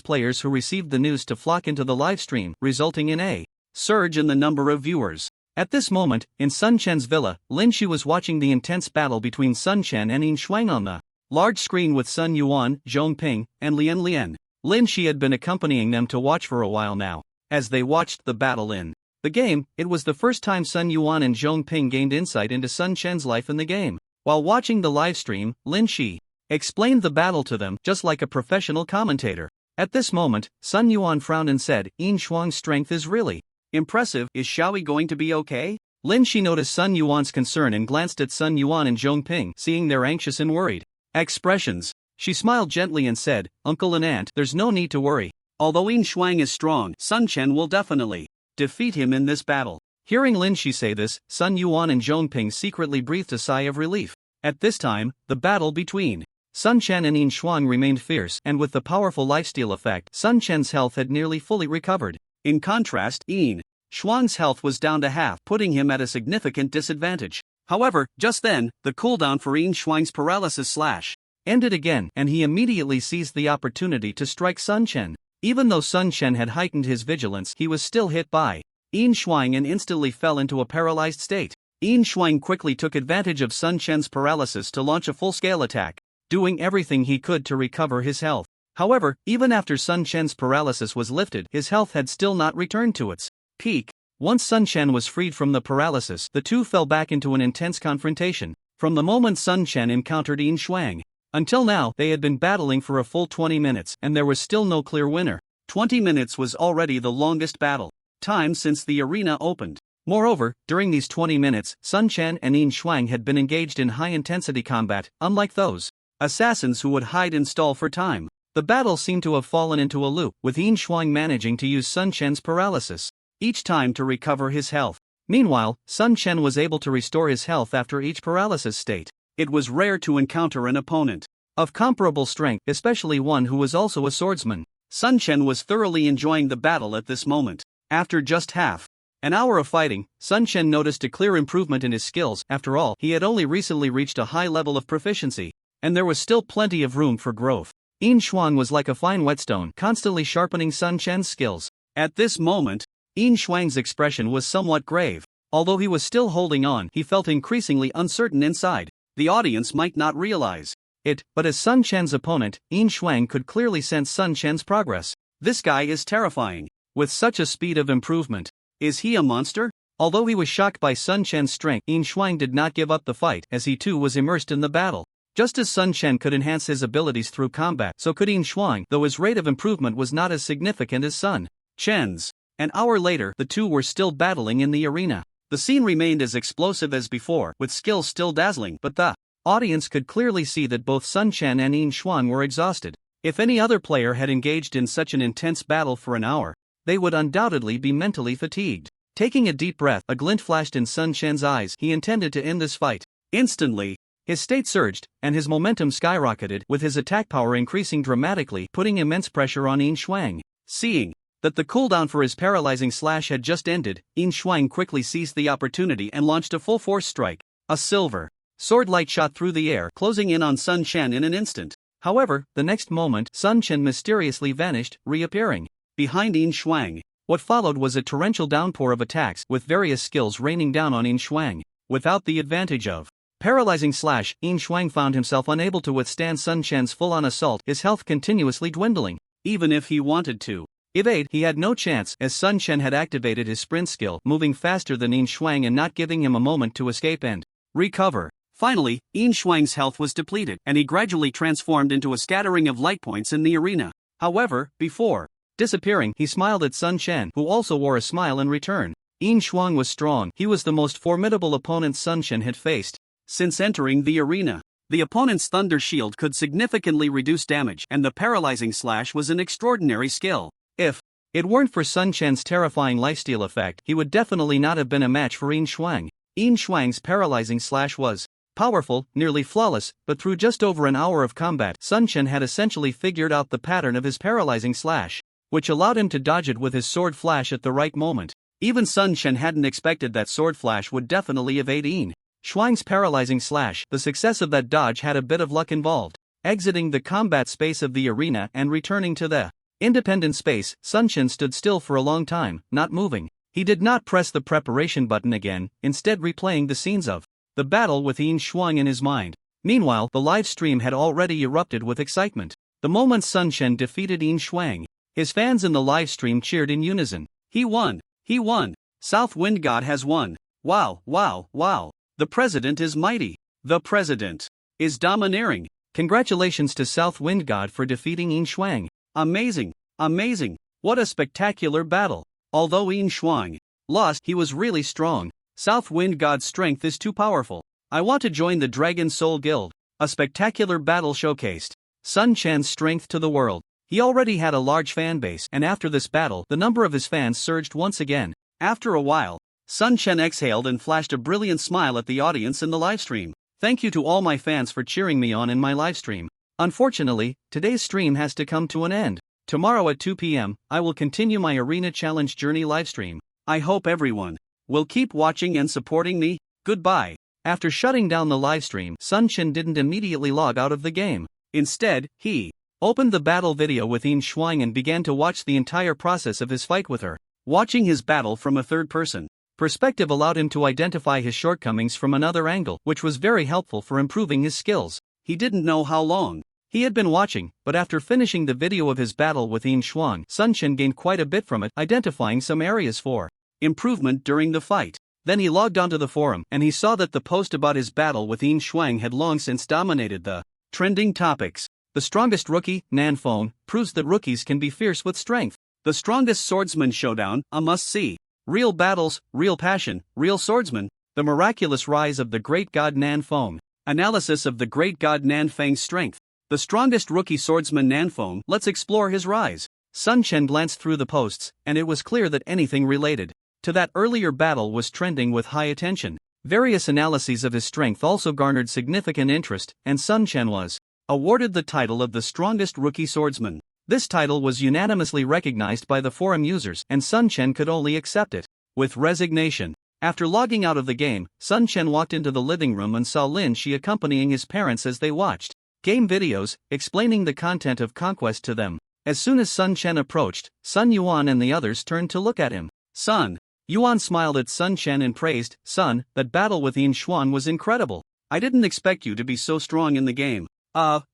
S1: players who received the news to flock into the live stream, resulting in a surge in the number of viewers. At this moment, in Sun Chen's villa, Lin Shi was watching the intense battle between Sun Chen and Yin Shuang on the large screen with Sun Yuan, Zhong Ping, and Lian Lian. Lin Shi had been accompanying them to watch for a while now. As they watched the battle in the game, it was the first time Sun Yuan and Zhong Ping gained insight into Sun Chen's life in the game. While watching the livestream, Lin Shi explained the battle to them just like a professional commentator. At this moment, Sun Yuan frowned and said, Yin Shuang's strength is really impressive. Is Xiaoyi going to be okay? Lin Shi noticed Sun Yuan's concern and glanced at Sun Yuan and Zhong Ping, seeing their anxious and worried expressions. She smiled gently and said, Uncle and Aunt, there's no need to worry. Although Yin Shuang is strong, Sun Chen will definitely defeat him in this battle. Hearing Lin Shi say this, Sun Yuan and Zhong Ping secretly breathed a sigh of relief. At this time, the battle between Sun Chen and Yin Shuang remained fierce, and with the powerful lifesteal effect, Sun Chen's health had nearly fully recovered. In contrast, Yin Shuang's health was down to half, putting him at a significant disadvantage. However, just then, the cooldown for Yin Shuang's paralysis slash ended again, and he immediately seized the opportunity to strike Sun Chen. Even though Sun Chen had heightened his vigilance, he was still hit by Yin Shuang and instantly fell into a paralyzed state. Yin Shuang quickly took advantage of Sun Chen's paralysis to launch a full-scale attack, doing everything he could to recover his health. However, even after Sun Chen's paralysis was lifted, his health had still not returned to its peak. Once Sun Chen was freed from the paralysis, the two fell back into an intense confrontation. From the moment Sun Chen encountered Yin Shuang, until now, they had been battling for a full 20 minutes, and there was still no clear winner. 20 minutes was already the longest battle time since the arena opened. Moreover, during these 20 minutes, Sun Chen and Yin Shuang had been engaged in high-intensity combat, unlike those assassins who would hide and stall for time. The battle seemed to have fallen into a loop, with Yin Shuang managing to use Sun Chen's paralysis each time to recover his health. Meanwhile, Sun Chen was able to restore his health after each paralysis state. It was rare to encounter an opponent of comparable strength, especially one who was also a swordsman. Sun Chen was thoroughly enjoying the battle at this moment. After just half an hour of fighting, Sun Chen noticed a clear improvement in his skills. After all, he had only recently reached a high level of proficiency, and there was still plenty of room for growth. Yin Shuang was like a fine whetstone, constantly sharpening Sun Chen's skills. At this moment, Yin Shuang's expression was somewhat grave. Although he was still holding on, he felt increasingly uncertain inside. The audience might not realize it, but as Sun Chen's opponent, Yin Shuang could clearly sense Sun Chen's progress. This guy is terrifying. With such a speed of improvement, is he a monster? Although he was shocked by Sun Chen's strength, Yin Shuang did not give up the fight, as he too was immersed in the battle. Just as Sun Chen could enhance his abilities through combat, so could Yin Shuang, though his rate of improvement was not as significant as Sun Chen's. An hour later, the two were still battling in the arena. The scene remained as explosive as before, with skills still dazzling, but the audience could clearly see that both Sun Chen and Yin Shuang were exhausted. If any other player had engaged in such an intense battle for an hour, they would undoubtedly be mentally fatigued. Taking a deep breath, a glint flashed in Sun Chen's eyes. He intended to end this fight. Instantly, his state surged, and his momentum skyrocketed, with his attack power increasing dramatically, putting immense pressure on Yin Shuang. Seeing that the cooldown for his paralyzing slash had just ended, Yin Shuang quickly seized the opportunity and launched a full-force strike. A silver sword light shot through the air, closing in on Sun Chen in an instant. However, the next moment, Sun Chen mysteriously vanished, reappearing behind Yin Shuang. What followed was a torrential downpour of attacks, with various skills raining down on Yin Shuang. Without the advantage of paralyzing slash, Yin Shuang found himself unable to withstand Sun Chen's full-on assault, his health continuously dwindling. Even if he wanted to evade, he had no chance, as Sun Chen had activated his sprint skill, moving faster than Yin Shuang and not giving him a moment to escape and recover. Finally, Yin Shuang's health was depleted, and he gradually transformed into a scattering of light points in the arena. However, before disappearing, he smiled at Sun Chen, who also wore a smile in return. Yin Shuang was strong. He was the most formidable opponent Sun Chen had faced since entering the arena. The opponent's Thunder Shield could significantly reduce damage, and the paralyzing slash was an extraordinary skill. If it weren't for Sun Chen's terrifying lifesteal effect, he would definitely not have been a match for Yin Shuang. Yin Shuang's paralyzing slash was powerful, nearly flawless, but through just over an hour of combat, Sun Chen had essentially figured out the pattern of his paralyzing slash, which allowed him to dodge it with his sword flash at the right moment. Even Sun Chen hadn't expected that sword flash would definitely evade Yin Shuang's paralyzing slash. The success of that dodge had a bit of luck involved. Exiting the combat space of the arena and returning to the independent space, Sun Chen stood still for a long time, not moving. He did not press the preparation button again, instead replaying the scenes of the battle with Yin Shuang in his mind. Meanwhile, the live stream had already erupted with excitement. The moment Sun Chen defeated Yin Shuang, his fans in the live stream cheered in unison. He won! He won! South Wind God has won! Wow, wow, wow! The president is mighty! The president is domineering! Congratulations to South Wind God for defeating Yin Shuang! Amazing! Amazing! What a spectacular battle! Although Yin Shuang lost, he was really strong. South Wind God's strength is too powerful. I want to join the Dragon Soul Guild. A spectacular battle showcased Sun Chen's strength to the world. He already had a large fan base, and after this battle, the number of his fans surged once again. After a while, Sun Chen exhaled and flashed a brilliant smile at the audience in the livestream. Thank you to all my fans for cheering me on in my livestream. Unfortunately, today's stream has to come to an end. Tomorrow at 2 p.m., I will continue my Arena Challenge Journey livestream. I hope everyone will keep watching and supporting me. Goodbye. After shutting down the livestream, Sun Chen didn't immediately log out of the game. Instead, he opened the battle video with Yin Shuang and began to watch the entire process of his fight with her. Watching his battle from a third-person perspective allowed him to identify his shortcomings from another angle, which was very helpful for improving his skills. He didn't know how long he had been watching, but after finishing the video of his battle with Yin Shuang, Sun Chen gained quite a bit from it, identifying some areas for improvement during the fight. Then he logged onto the forum, and he saw that the post about his battle with Yin Shuang had long since dominated the trending topics. The strongest rookie, Nan Feng, proves that rookies can be fierce with strength. The strongest swordsman showdown, a must-see. Real battles, real passion, real swordsman. The miraculous rise of the great god Nan Feng. Analysis of the great god Nan Feng's strength. The strongest rookie swordsman Nan Feng. Let's explore his rise. Sun Chen glanced through the posts, and it was clear that anything related to that earlier battle was trending with high attention. Various analyses of his strength also garnered significant interest, and Sun Chen was awarded the title of the strongest rookie swordsman. This title was unanimously recognized by the forum users, and Sun Chen could only accept it with resignation. After logging out of the game, Sun Chen walked into the living room and saw Lin Shi accompanying his parents as they watched game videos, explaining the content of Conquest to them. As soon as Sun Chen approached, Sun Yuan and the others turned to look at him. Sun Yuan smiled at Sun Chen and praised, "Son, that battle with Yin Shuang was incredible. I didn't expect you to be so strong in the game."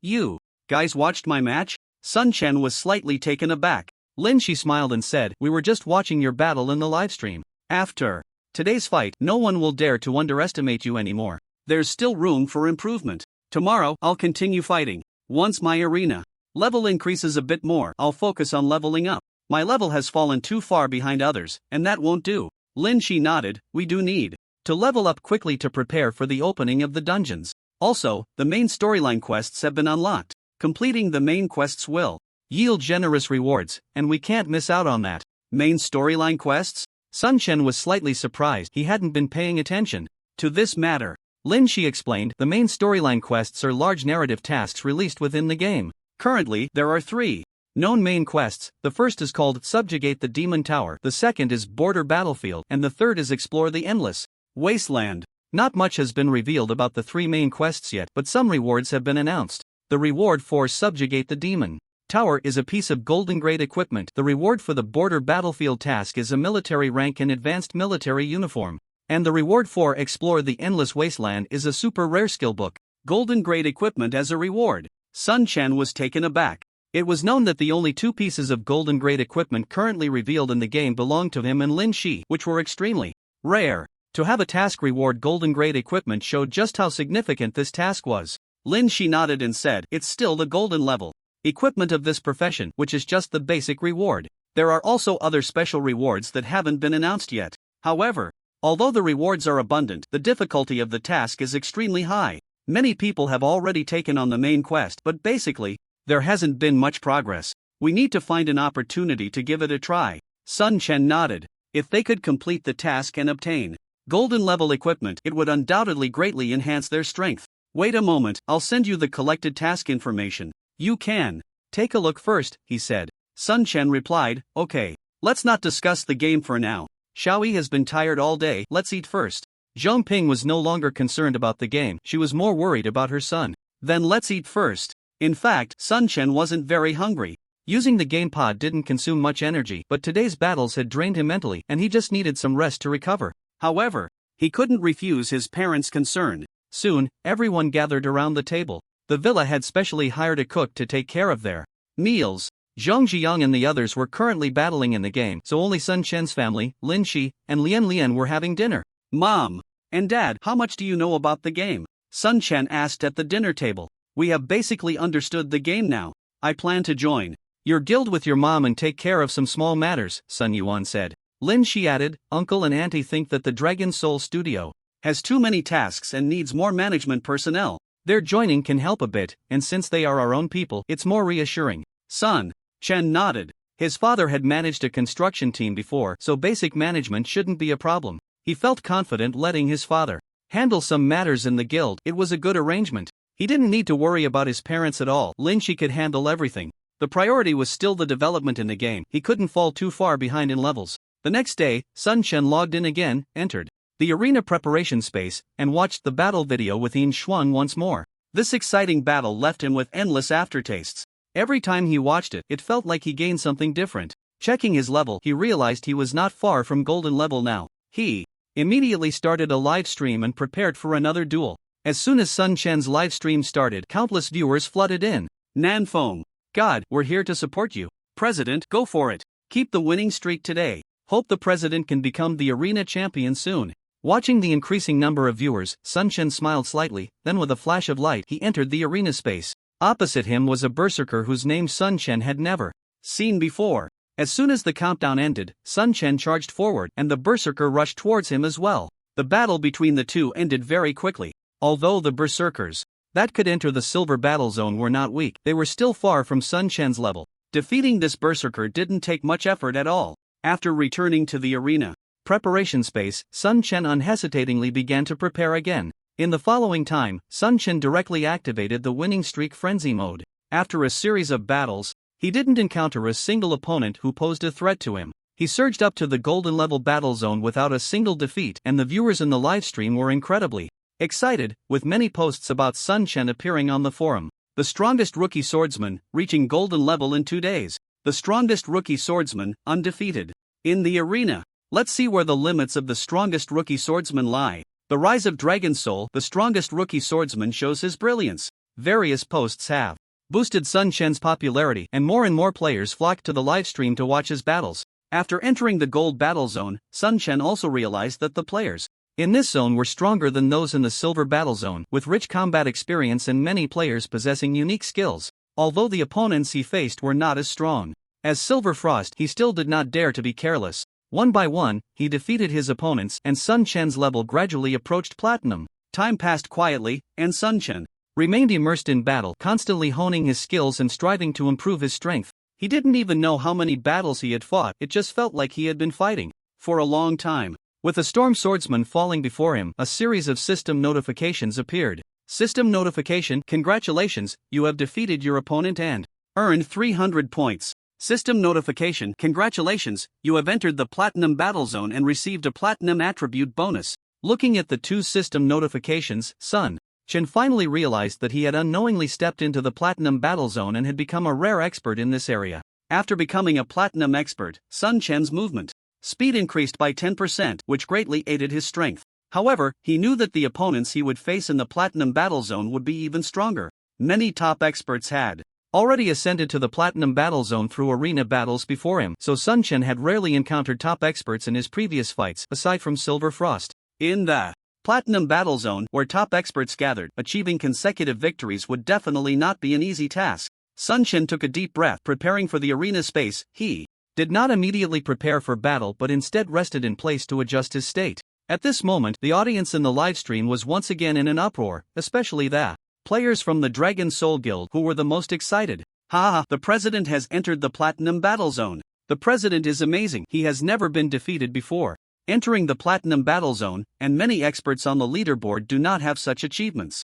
S1: You guys watched my match?" Sun Chen was slightly taken aback. Lin Shi smiled and said, "We were just watching your battle in the livestream. After today's fight, no one will dare to underestimate you anymore. There's still room for improvement. Tomorrow, I'll continue fighting. Once my arena level increases a bit more, I'll focus on leveling up. My level has fallen too far behind others, and that won't do." Lin Shi nodded. "We do need to level up quickly to prepare for the opening of the dungeons. Also, the main storyline quests have been unlocked. Completing the main quests will yield generous rewards, and we can't miss out on that." Main storyline quests? Sun Chen was slightly surprised. He hadn't been paying attention to this matter. Lin Shi explained, "The main storyline quests are large narrative tasks released within the game. Currently, there are 3 known main quests. The first is called Subjugate the Demon Tower, the second is Border Battlefield, and the third is Explore the Endless Wasteland." Not much has been revealed about the 3 main quests yet, but some rewards have been announced. The reward for Subjugate the Demon Tower is a piece of golden grade equipment. The reward for the Border Battlefield task is a military rank and advanced military uniform. And the reward for Explore the Endless Wasteland is a super rare skill book. Golden grade equipment as a reward. Sun Chen was taken aback. It was known that the only 2 pieces of golden grade equipment currently revealed in the game belonged to him and Lin Shi, which were extremely rare. To have a task reward golden grade equipment showed just how significant this task was. Lin Shi nodded and said, "It's still the golden level equipment of this profession, which is just the basic reward. There are also other special rewards that haven't been announced yet. However, although the rewards are abundant, the difficulty of the task is extremely high. Many people have already taken on the main quest, but basically, there hasn't been much progress. We need to find an opportunity to give it a try." Sun Chen nodded. If they could complete the task and obtain golden level equipment, it would undoubtedly greatly enhance their strength. "Wait a moment, I'll send you the collected task information. You can take a look first," he said. Sun Chen replied, "Okay. Let's not discuss the game for now. Xiaoyi has been tired all day, let's eat first." Zhong Ping was no longer concerned about the game, she was more worried about her son. "Then let's eat first." In fact, Sun Chen wasn't very hungry. Using the gamepad didn't consume much energy, but today's battles had drained him mentally and he just needed some rest to recover.
S2: However, he couldn't refuse his parents' concern.
S1: Soon, everyone gathered around the table. The villa had specially hired a cook to take care of their meals. Zhang Ziyang and the others were currently battling in the game, so only Sun Chen's family, Lin Shi, and Lian Lian were having dinner.
S2: Mom and Dad, how much do you know about the game? Sun Chen asked at the dinner table. We have basically understood the game now. I plan to join
S1: your guild with your mom and take care of some small matters, Sun Yuan said. Lin Shi added, Uncle and Auntie think that the Dragon Soul Studio
S2: has too many tasks and needs more management personnel.
S1: Their joining can help a bit, and since they are our own people, it's more reassuring.
S2: Sun Chen nodded.
S1: His father had managed a construction team before, so basic management shouldn't be a problem. He felt confident letting his father handle some matters in the guild. It was a good arrangement. He didn't need to worry about his parents at all. Lin Shi could handle everything. The priority was still the development in the game. He couldn't fall too far behind in levels. The next day, Sun Chen logged in again, entered the arena preparation space, and watched the battle video with Yin Shuang once more.
S2: This exciting battle left him with endless aftertastes.
S1: Every time he watched it, it felt like he gained something different. Checking his level, he realized he was not far from golden level now. He immediately started a live stream and prepared for another duel. As soon as Sun Chen's live stream started, countless viewers flooded in.
S2: Nanfeng,
S1: God, we're here to support you.
S2: President, go for it. Keep the winning streak today.
S1: Hope the president can become the arena champion soon. Watching the increasing number of viewers, Sun Chen smiled slightly, then with a flash of light he entered the arena space. Opposite him was a berserker whose name Sun Chen had never
S2: seen before.
S1: As soon as the countdown ended, Sun Chen charged forward and the berserker rushed towards him as well.
S2: The battle between the two ended very quickly.
S1: Although the berserkers that could enter the silver battle zone were not weak, they were still far from Sun Chen's level.
S2: Defeating this berserker didn't take much effort at all. After returning to the arena
S1: preparation space, Sun Chen unhesitatingly began to prepare again. In the following time, Sun Chen directly activated the winning streak frenzy mode. After a series of battles, he didn't encounter a single opponent who posed a threat to him. He surged up to the golden level battle zone without a single defeat, and the viewers in the livestream were incredibly excited, with many posts about Sun Chen appearing on the forum. The strongest rookie swordsman, reaching golden level in 2 days. The strongest rookie swordsman, undefeated. In the arena, let's see where the limits of the strongest rookie swordsman lie. The rise of Dragon Soul, the strongest rookie swordsman shows his brilliance. Various posts have boosted Sun Chen's popularity, and more players flocked to the livestream to watch his battles. After entering the gold battle zone, Sun Chen also realized that the players in this zone were stronger than those in the silver battle zone, with rich combat experience and many players possessing unique skills. Although the opponents he faced were not as strong as Silver Frost, he still did not dare to be careless. One by one, he defeated his opponents, and Sun Chen's level gradually approached platinum.
S2: Time passed quietly, and Sun Chen
S1: remained immersed in battle, constantly honing his skills and striving to improve his strength. He didn't even know how many battles he had fought, it just felt like he had been fighting for a long time. With a storm swordsman falling before him, a series of system notifications appeared. System notification: congratulations, you have defeated your opponent and
S2: earned 300 points. System notification: congratulations, you have entered the platinum battle zone and received a platinum attribute bonus.
S1: Looking at the two system notifications, Sun Chen finally realized that he had unknowingly stepped into the platinum battle zone and had become a rare expert in this area.
S2: After becoming a platinum expert, Sun Chen's movement speed increased by 10%, which greatly aided his strength. However, he knew that the opponents he would face in the platinum battle zone would be even stronger. Many top experts had already ascended to the platinum battle zone through arena battles before him, so Sun Chen had rarely encountered top experts in his previous fights, aside from Silver Frost. In the platinum battle zone, where top experts gathered, achieving consecutive victories would definitely not be an easy task. Sun Chen took a deep breath, preparing for the arena space. He did not immediately prepare for battle but instead rested in place to adjust his state. At this moment, the audience in the livestream was once again in an uproar, especially the players from the Dragon Soul Guild, who were the most excited. Ha! The president has entered the platinum battle zone.
S1: The president is amazing, he has never been defeated before.
S2: Entering the platinum battle zone, and many experts on the leaderboard do not have such achievements.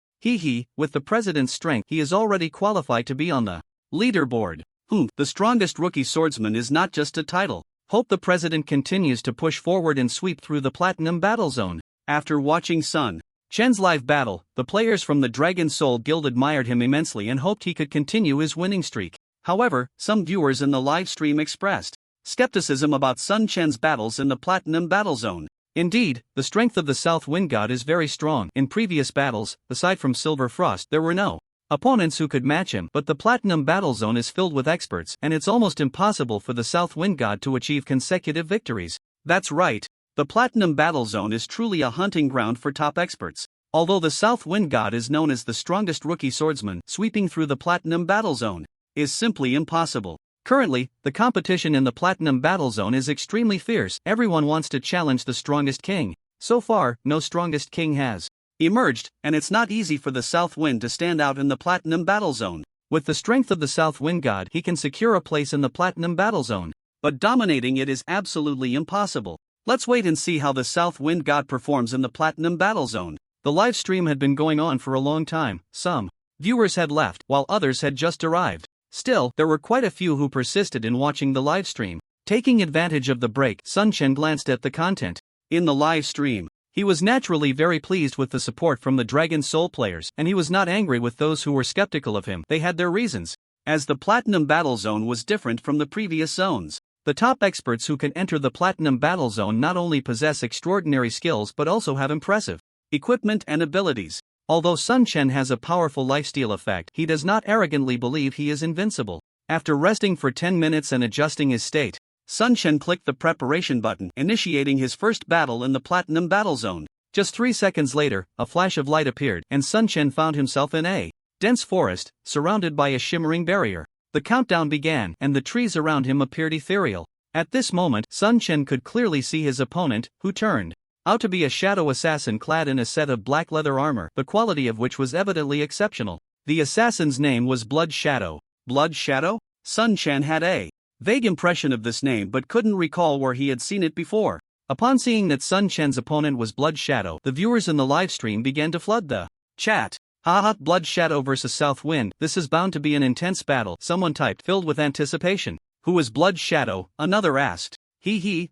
S1: With the president's strength, he is already qualified to be on the leaderboard.
S2: The strongest rookie swordsman is not just a title.
S1: Hope the president continues to push forward and sweep through the platinum battle zone.
S2: After watching Sun
S1: Chen's live battle, the players from the Dragon Soul Guild admired him immensely and hoped he could continue his winning streak.
S2: However, some viewers in the live stream expressed skepticism about Sun Chen's battles in the Platinum Battle Zone.
S1: Indeed, the strength of the South Wind God is very strong. In previous battles, aside from Silver Frost, there were no opponents who could match him, but the Platinum Battle Zone is filled with experts, and it's almost impossible for the South Wind God to achieve consecutive victories.
S2: That's right. The Platinum Battle Zone is truly a hunting ground for top experts. Although the South Wind God is known as the strongest rookie swordsman, sweeping through the Platinum Battle Zone is simply impossible.
S1: Currently, the competition in the Platinum Battle Zone is extremely fierce. Everyone wants to challenge the strongest king. So far, no strongest king has
S2: emerged, and it's not easy for the South Wind to stand out in the Platinum Battle Zone.
S1: With the strength of the South Wind God, he can secure a place in the Platinum Battle Zone.
S2: But dominating it is absolutely impossible. Let's wait and see how the South Wind God performs in the Platinum Battle Zone.
S1: The live stream had been going on for a long time. Some viewers had left, while others had just arrived. Still, there were quite a few who persisted in watching the live stream. Taking advantage of the break, Sun Chen glanced at the content
S2: in the live stream.
S1: He was naturally very pleased with the support from the Dragon Soul players, and he was not angry with those who were skeptical of him. They had their reasons.
S2: As the Platinum Battle Zone was different from the previous zones,
S1: the top experts who can enter the Platinum Battle Zone not only possess extraordinary skills but also have impressive
S2: equipment and abilities.
S1: Although Sun Chen has a powerful lifesteal effect, he does not arrogantly believe he is invincible. After resting for 10 minutes and adjusting his state,
S2: Sun Chen clicked the preparation button, initiating his first battle in the Platinum Battle Zone.
S1: Just 3 seconds later, a flash of light appeared, and Sun Chen found himself in a dense forest, surrounded by a shimmering barrier. The countdown began, and the trees around him appeared ethereal. At this moment, Sun Chen could clearly see his opponent, who turned out to be a shadow assassin clad in a set of black leather armor, the quality of which was evidently exceptional. The assassin's name was Blood Shadow.
S2: Blood Shadow? Sun Chen had a vague impression of this name but couldn't recall where he had seen it before.
S1: Upon seeing that Sun Chen's opponent was Blood Shadow, the viewers in the live stream began to flood the
S2: chat.
S1: Haha, Blood Shadow versus South Wind, this is bound to be an intense battle, someone typed, filled with anticipation.
S2: Who is Blood Shadow? Another asked.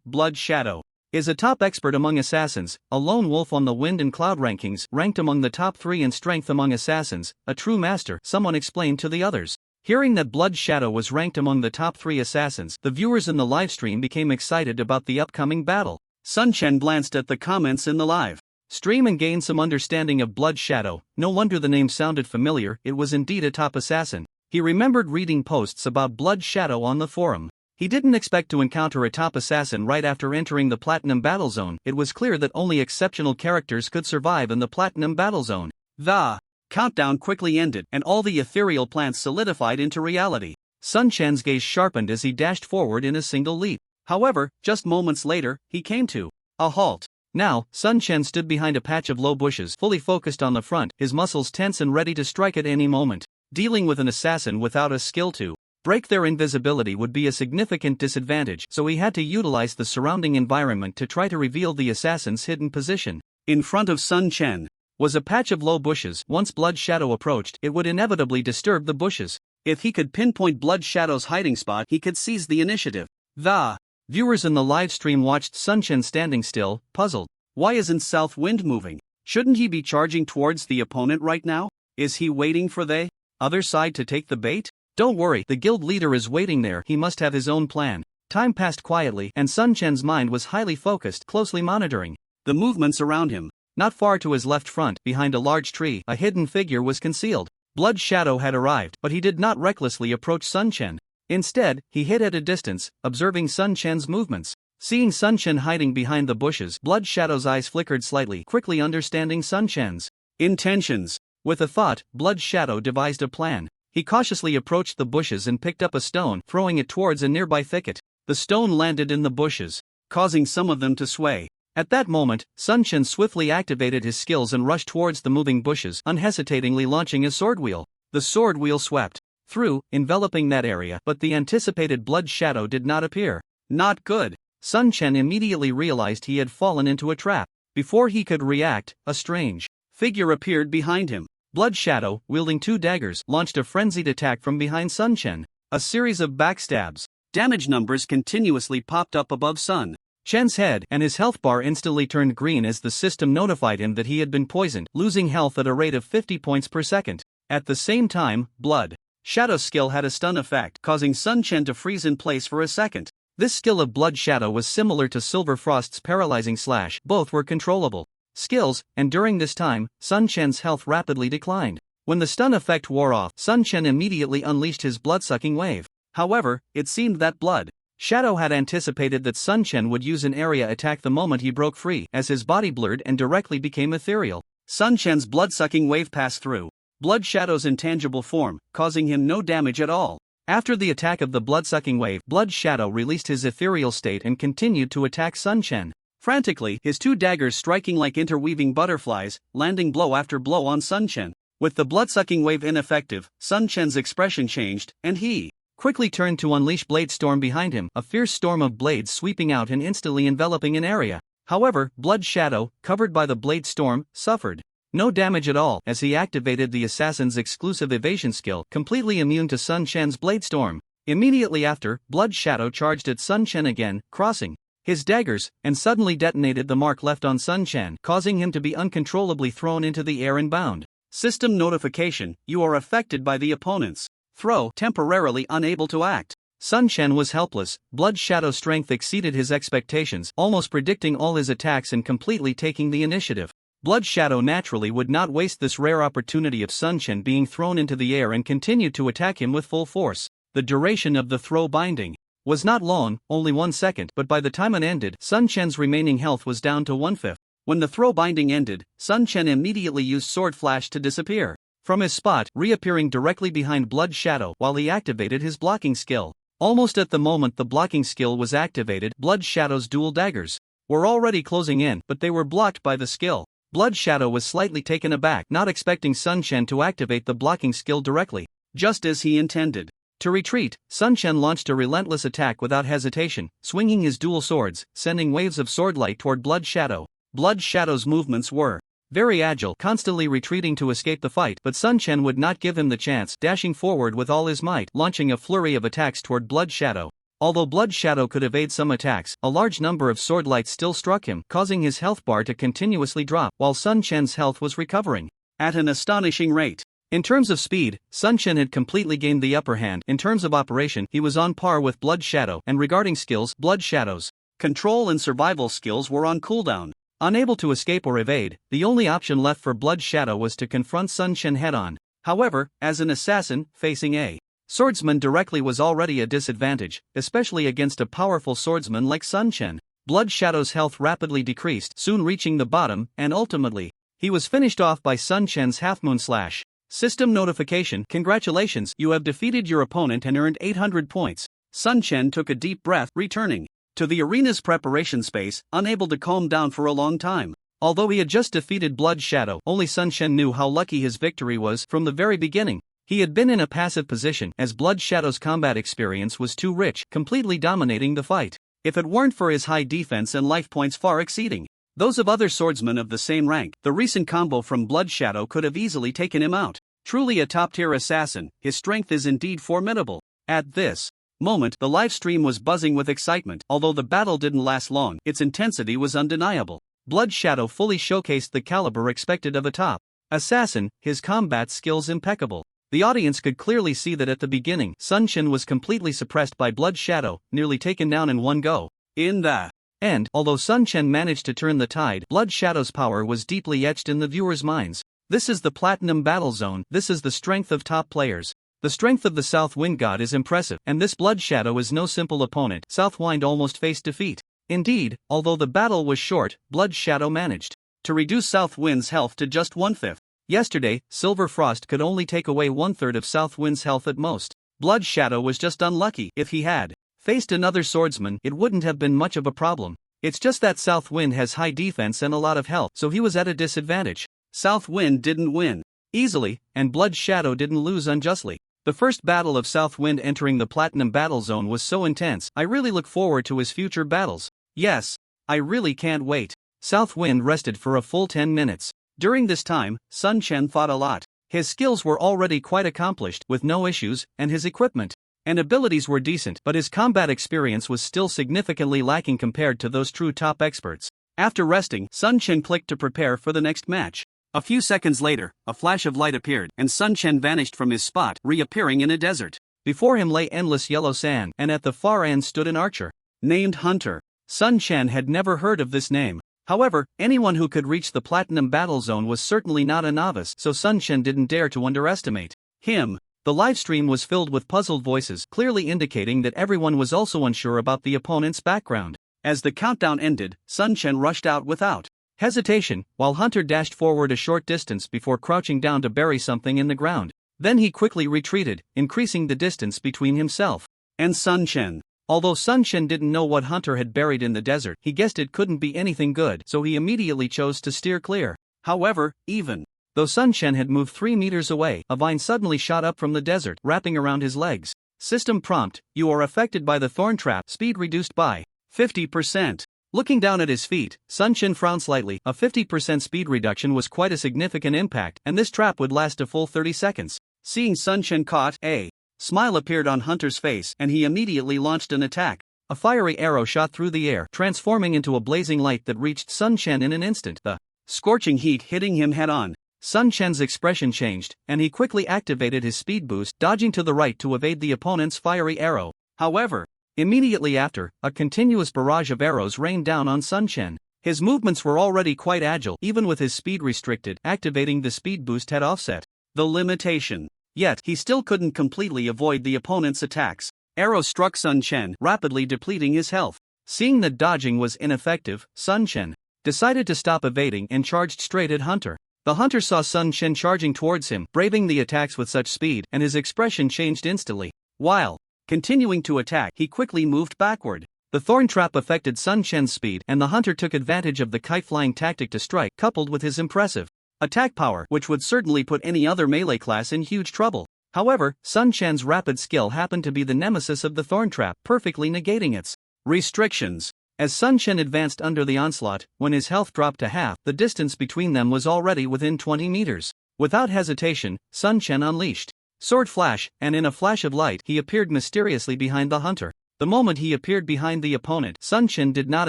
S2: Blood Shadow is a top expert among assassins, a lone wolf on the wind and cloud rankings, ranked among the top 3 in strength among assassins, a true master, someone explained to the others. Hearing that Blood Shadow was ranked among the top 3 assassins, the viewers in the live stream became excited about the upcoming battle. Sun Chen glanced at the comments in the live
S1: stream and gained some understanding of Blood Shadow. No wonder the name sounded familiar, it was indeed a top assassin. He remembered reading posts about Blood Shadow on the forum. He didn't expect to encounter a top assassin right after entering the Platinum Battle Zone. It was clear that only exceptional characters could survive in the Platinum Battle Zone.
S2: The countdown quickly ended, and all the ethereal plants solidified into reality.
S1: Sun Chen's gaze sharpened as he dashed forward in a single leap.
S2: However, just moments later, he came to a halt.
S1: Now, Sun Chen stood behind a patch of low bushes, fully focused on the front, his muscles tense and ready to strike at any moment. Dealing with an assassin without a skill to break their invisibility would be a significant disadvantage, so he had to utilize the surrounding environment to try to reveal the assassin's hidden position.
S2: In front of Sun Chen
S1: was a patch of low bushes. Once Blood Shadow approached, it would inevitably disturb the bushes.
S2: If he could pinpoint Blood Shadow's hiding spot, he could seize the initiative.
S1: The viewers in the live stream watched Sun Chen standing still, puzzled.
S2: Why isn't South Wind moving? Shouldn't he be charging towards the opponent right now? Is he waiting for the other side to take the bait?
S1: Don't worry, the guild leader is waiting there, he must have his own plan. Time passed quietly, and Sun Chen's mind was highly focused, closely monitoring
S2: the movements around him.
S1: Not far to his left front, behind a large tree, a hidden figure was concealed. Blood Shadow had arrived, but he did not recklessly approach Sun Chen. Instead, he hid at a distance, observing Sun Chen's movements. Seeing Sun Chen hiding behind the bushes, Blood Shadow's eyes flickered slightly, quickly understanding Sun Chen's
S2: intentions.
S1: With a thought, Blood Shadow devised a plan. He cautiously approached the bushes and picked up a stone, throwing it towards a nearby thicket. The stone landed in the bushes,
S2: causing some of them to sway.
S1: At that moment, Sun Chen swiftly activated his skills and rushed towards the moving bushes, unhesitatingly launching his sword wheel. The sword wheel swept through, enveloping that area, but the anticipated Blood Shadow did not appear.
S2: Not good.
S1: Sun Chen immediately realized he had fallen into a trap. Before he could react, a strange
S2: figure appeared behind him.
S1: Blood Shadow, wielding 2 daggers, launched a frenzied attack from behind Sun Chen. A series of backstabs.
S2: Damage numbers continuously popped up above Sun
S1: Chen's head, and his health bar instantly turned green as the system notified him that he had been poisoned, losing health at a rate of 50 points per second. At the same time, Blood
S2: Shadow's skill had a stun effect, causing Sun Chen to freeze in place for a second. This skill of Blood Shadow was similar to Silver Frost's paralyzing slash. Both were controllable skills, and during this time, Sun Chen's health rapidly declined. When the stun effect wore off, Sun Chen immediately unleashed his blood-sucking wave. However, it seemed that Blood Shadow had anticipated that Sun Chen would use an area attack the moment he broke free, as his body blurred and directly became ethereal. Sun Chen's blood-sucking wave passed through Blood Shadow's intangible form, causing him no damage at all. After the attack of the blood-sucking wave, Blood Shadow released his ethereal state and continued to attack Sun Chen. Frantically, his two daggers striking like interweaving butterflies, landing blow after blow on Sun Chen. With the blood-sucking wave ineffective, Sun Chen's expression changed, and he quickly turned to unleash Blade Storm behind him, a fierce storm of blades sweeping out and instantly enveloping an area. However, Blood Shadow, covered by the Blade Storm, suffered no damage at all as he activated the assassin's exclusive evasion skill, completely immune to Sun Chen's Blade Storm. Immediately after, Blood Shadow charged at Sun Chen again, crossing his daggers, and suddenly detonated the mark left on Sun Chen, causing him to be uncontrollably thrown into the air and bound. System notification: you are affected by the opponent's throw, temporarily unable to act. Sun Chen was helpless. Blood Shadow's strength exceeded his expectations, almost predicting all his attacks and completely taking the initiative. Blood Shadow naturally would not waste this rare opportunity of Sun Chen being thrown into the air and continued to attack him with full force. The duration of the throw binding was not long, only 1 second, but by the time it ended, Sun Chen's remaining health was down to 1/5. When the throw binding ended, Sun Chen immediately used Sword Flash to disappear from his spot, reappearing directly behind Blood Shadow while he activated his blocking skill. Almost at the moment the blocking skill was activated, Blood Shadow's dual daggers were already closing in, but they were blocked by the skill. Blood Shadow was slightly taken aback, not expecting Sun Chen to activate the blocking skill directly, just as he intended. To retreat, Sun Chen launched a relentless attack without hesitation, swinging his dual swords, sending waves of swordlight toward Blood Shadow. Blood Shadow's movements were very agile, constantly retreating to escape the fight, but Sun Chen would not give him the chance, dashing forward with all his might, launching a flurry of attacks toward Blood Shadow. Although Blood Shadow could evade some attacks, a large number of swordlights still struck him, causing his health bar to continuously drop, while Sun Chen's health was recovering at an astonishing rate. In terms of speed, Sun Chen had completely gained the upper hand. In terms of operation, he was on par with Blood Shadow, and regarding skills, Blood Shadow's control and survival skills were on cooldown. Unable to escape or evade, the only option left for Blood Shadow was to confront Sun Chen head-on. However, as an assassin, facing a swordsman directly was already a disadvantage, especially against a powerful swordsman like Sun Chen. Blood Shadow's health rapidly decreased, soon reaching the bottom, and ultimately, he was finished off by Sun Chen's half-moon slash. System notification: congratulations, you have defeated your opponent and earned 800 points. Sun Chen took a deep breath, returning to the arena's preparation space, unable to calm down for a long time. Although he had just defeated Blood Shadow, only Sun Chen knew how lucky his victory was from the very beginning. He had been in a passive position, as Blood Shadow's combat experience was too rich, completely dominating the fight. If it weren't for his high defense and life points far exceeding those of other swordsmen of the same rank, the recent combo from Blood Shadow could have easily taken him out. Truly a top-tier assassin, his strength is indeed formidable. At this moment, the live stream was buzzing with excitement. Although the battle didn't last long, its intensity was undeniable. Blood Shadow fully showcased the caliber expected of a top assassin, his combat skills impeccable. The audience could clearly see that at the beginning, Sun Chen was completely suppressed by Blood Shadow, nearly taken down in one go. In the end, although Sun Chen managed to turn the tide, Blood Shadow's power was deeply etched in the viewers' minds. This is the Platinum Battle Zone. This is the strength of top players. The strength of the South Wind God is impressive, and this Blood Shadow is no simple opponent. Southwind almost faced defeat. Indeed, although the battle was short, Blood Shadow managed to reduce Southwind's health to just 1/5. Yesterday, Silver Frost could only take away 1/3 of Southwind's health at most. Blood Shadow was just unlucky. If he had faced another swordsman, it wouldn't have been much of a problem. It's just that Southwind has high defense and a lot of health, so he was at a disadvantage. Southwind didn't win easily, and Blood Shadow didn't lose unjustly. The first battle of Southwind entering the Platinum Battle Zone was so intense. I really look forward to his future battles. Yes, I really can't wait. Southwind rested for a full 10 minutes. During this time, Sun Chen thought a lot. His skills were already quite accomplished, with no issues, and his equipment and abilities were decent, but his combat experience was still significantly lacking compared to those true top experts. After resting, Sun Chen clicked to prepare for the next match. A few seconds later, a flash of light appeared, and Sun Chen vanished from his spot, reappearing in a desert.
S1: Before him lay endless yellow sand, and at the far end stood an archer,
S2: named Hunter.
S1: Sun Chen had never heard of this name. However, anyone who could reach the platinum battle zone was certainly not a novice, so Sun Chen didn't dare to underestimate him. The livestream was filled with puzzled voices, clearly indicating that everyone was also unsure about the opponent's background.
S2: As the countdown ended, Sun Chen rushed out without
S1: hesitation, while Hunter dashed forward a short distance before crouching down to bury something in the ground. Then he quickly retreated, increasing the distance between himself
S2: and Sun Chen.
S1: Although Sun Chen didn't know what Hunter had buried in the desert, he guessed it couldn't be anything good, so he immediately chose to steer clear.
S2: However, even
S1: though Sun Chen had moved 3 meters away, a vine suddenly shot up from the desert, wrapping around his legs. System prompt: you are affected by the thorn trap, speed reduced by
S2: 50%.
S1: Looking down at his feet, Sun Chen frowned slightly. A 50% speed reduction was quite a significant impact, and this trap would last a full 30 seconds.
S2: Seeing Sun Chen caught, a smile appeared on Hunter's face, and he immediately launched an attack.
S1: A fiery arrow shot through the air, transforming into a blazing light that reached Sun Chen in an instant, the
S2: scorching heat hitting him head-on.
S1: Sun Chen's expression changed, and he quickly activated his speed boost, dodging to the right to evade the opponent's fiery arrow.
S2: However,
S1: immediately after, a continuous barrage of arrows rained down on Sun Chen. His movements were already quite agile, even with his speed restricted. Activating the speed boost had offset
S2: the limitation. Yet, he still couldn't completely avoid the opponent's attacks. Arrows struck Sun Chen, rapidly depleting his health.
S1: Seeing that dodging was ineffective, Sun Chen decided to stop evading and charged straight at Hunter. The Hunter saw Sun Chen charging towards him, braving the attacks with such speed, and his expression changed instantly. While continuing to attack, he quickly moved backward. The thorn trap affected Sun Chen's speed, and the Hunter took advantage of the kite-flying tactic to strike, coupled with his impressive attack power, which would certainly put any other melee class in huge trouble. However, Sun Chen's rapid skill happened to be the nemesis of the thorn trap, perfectly negating its restrictions. As Sun Chen advanced under the onslaught, when his health dropped to half, the distance between them was already within 20 meters. Without hesitation, Sun Chen unleashed sword flash, and in a flash of light, he appeared mysteriously behind the Hunter. The moment he appeared behind the opponent, Sun Chen did not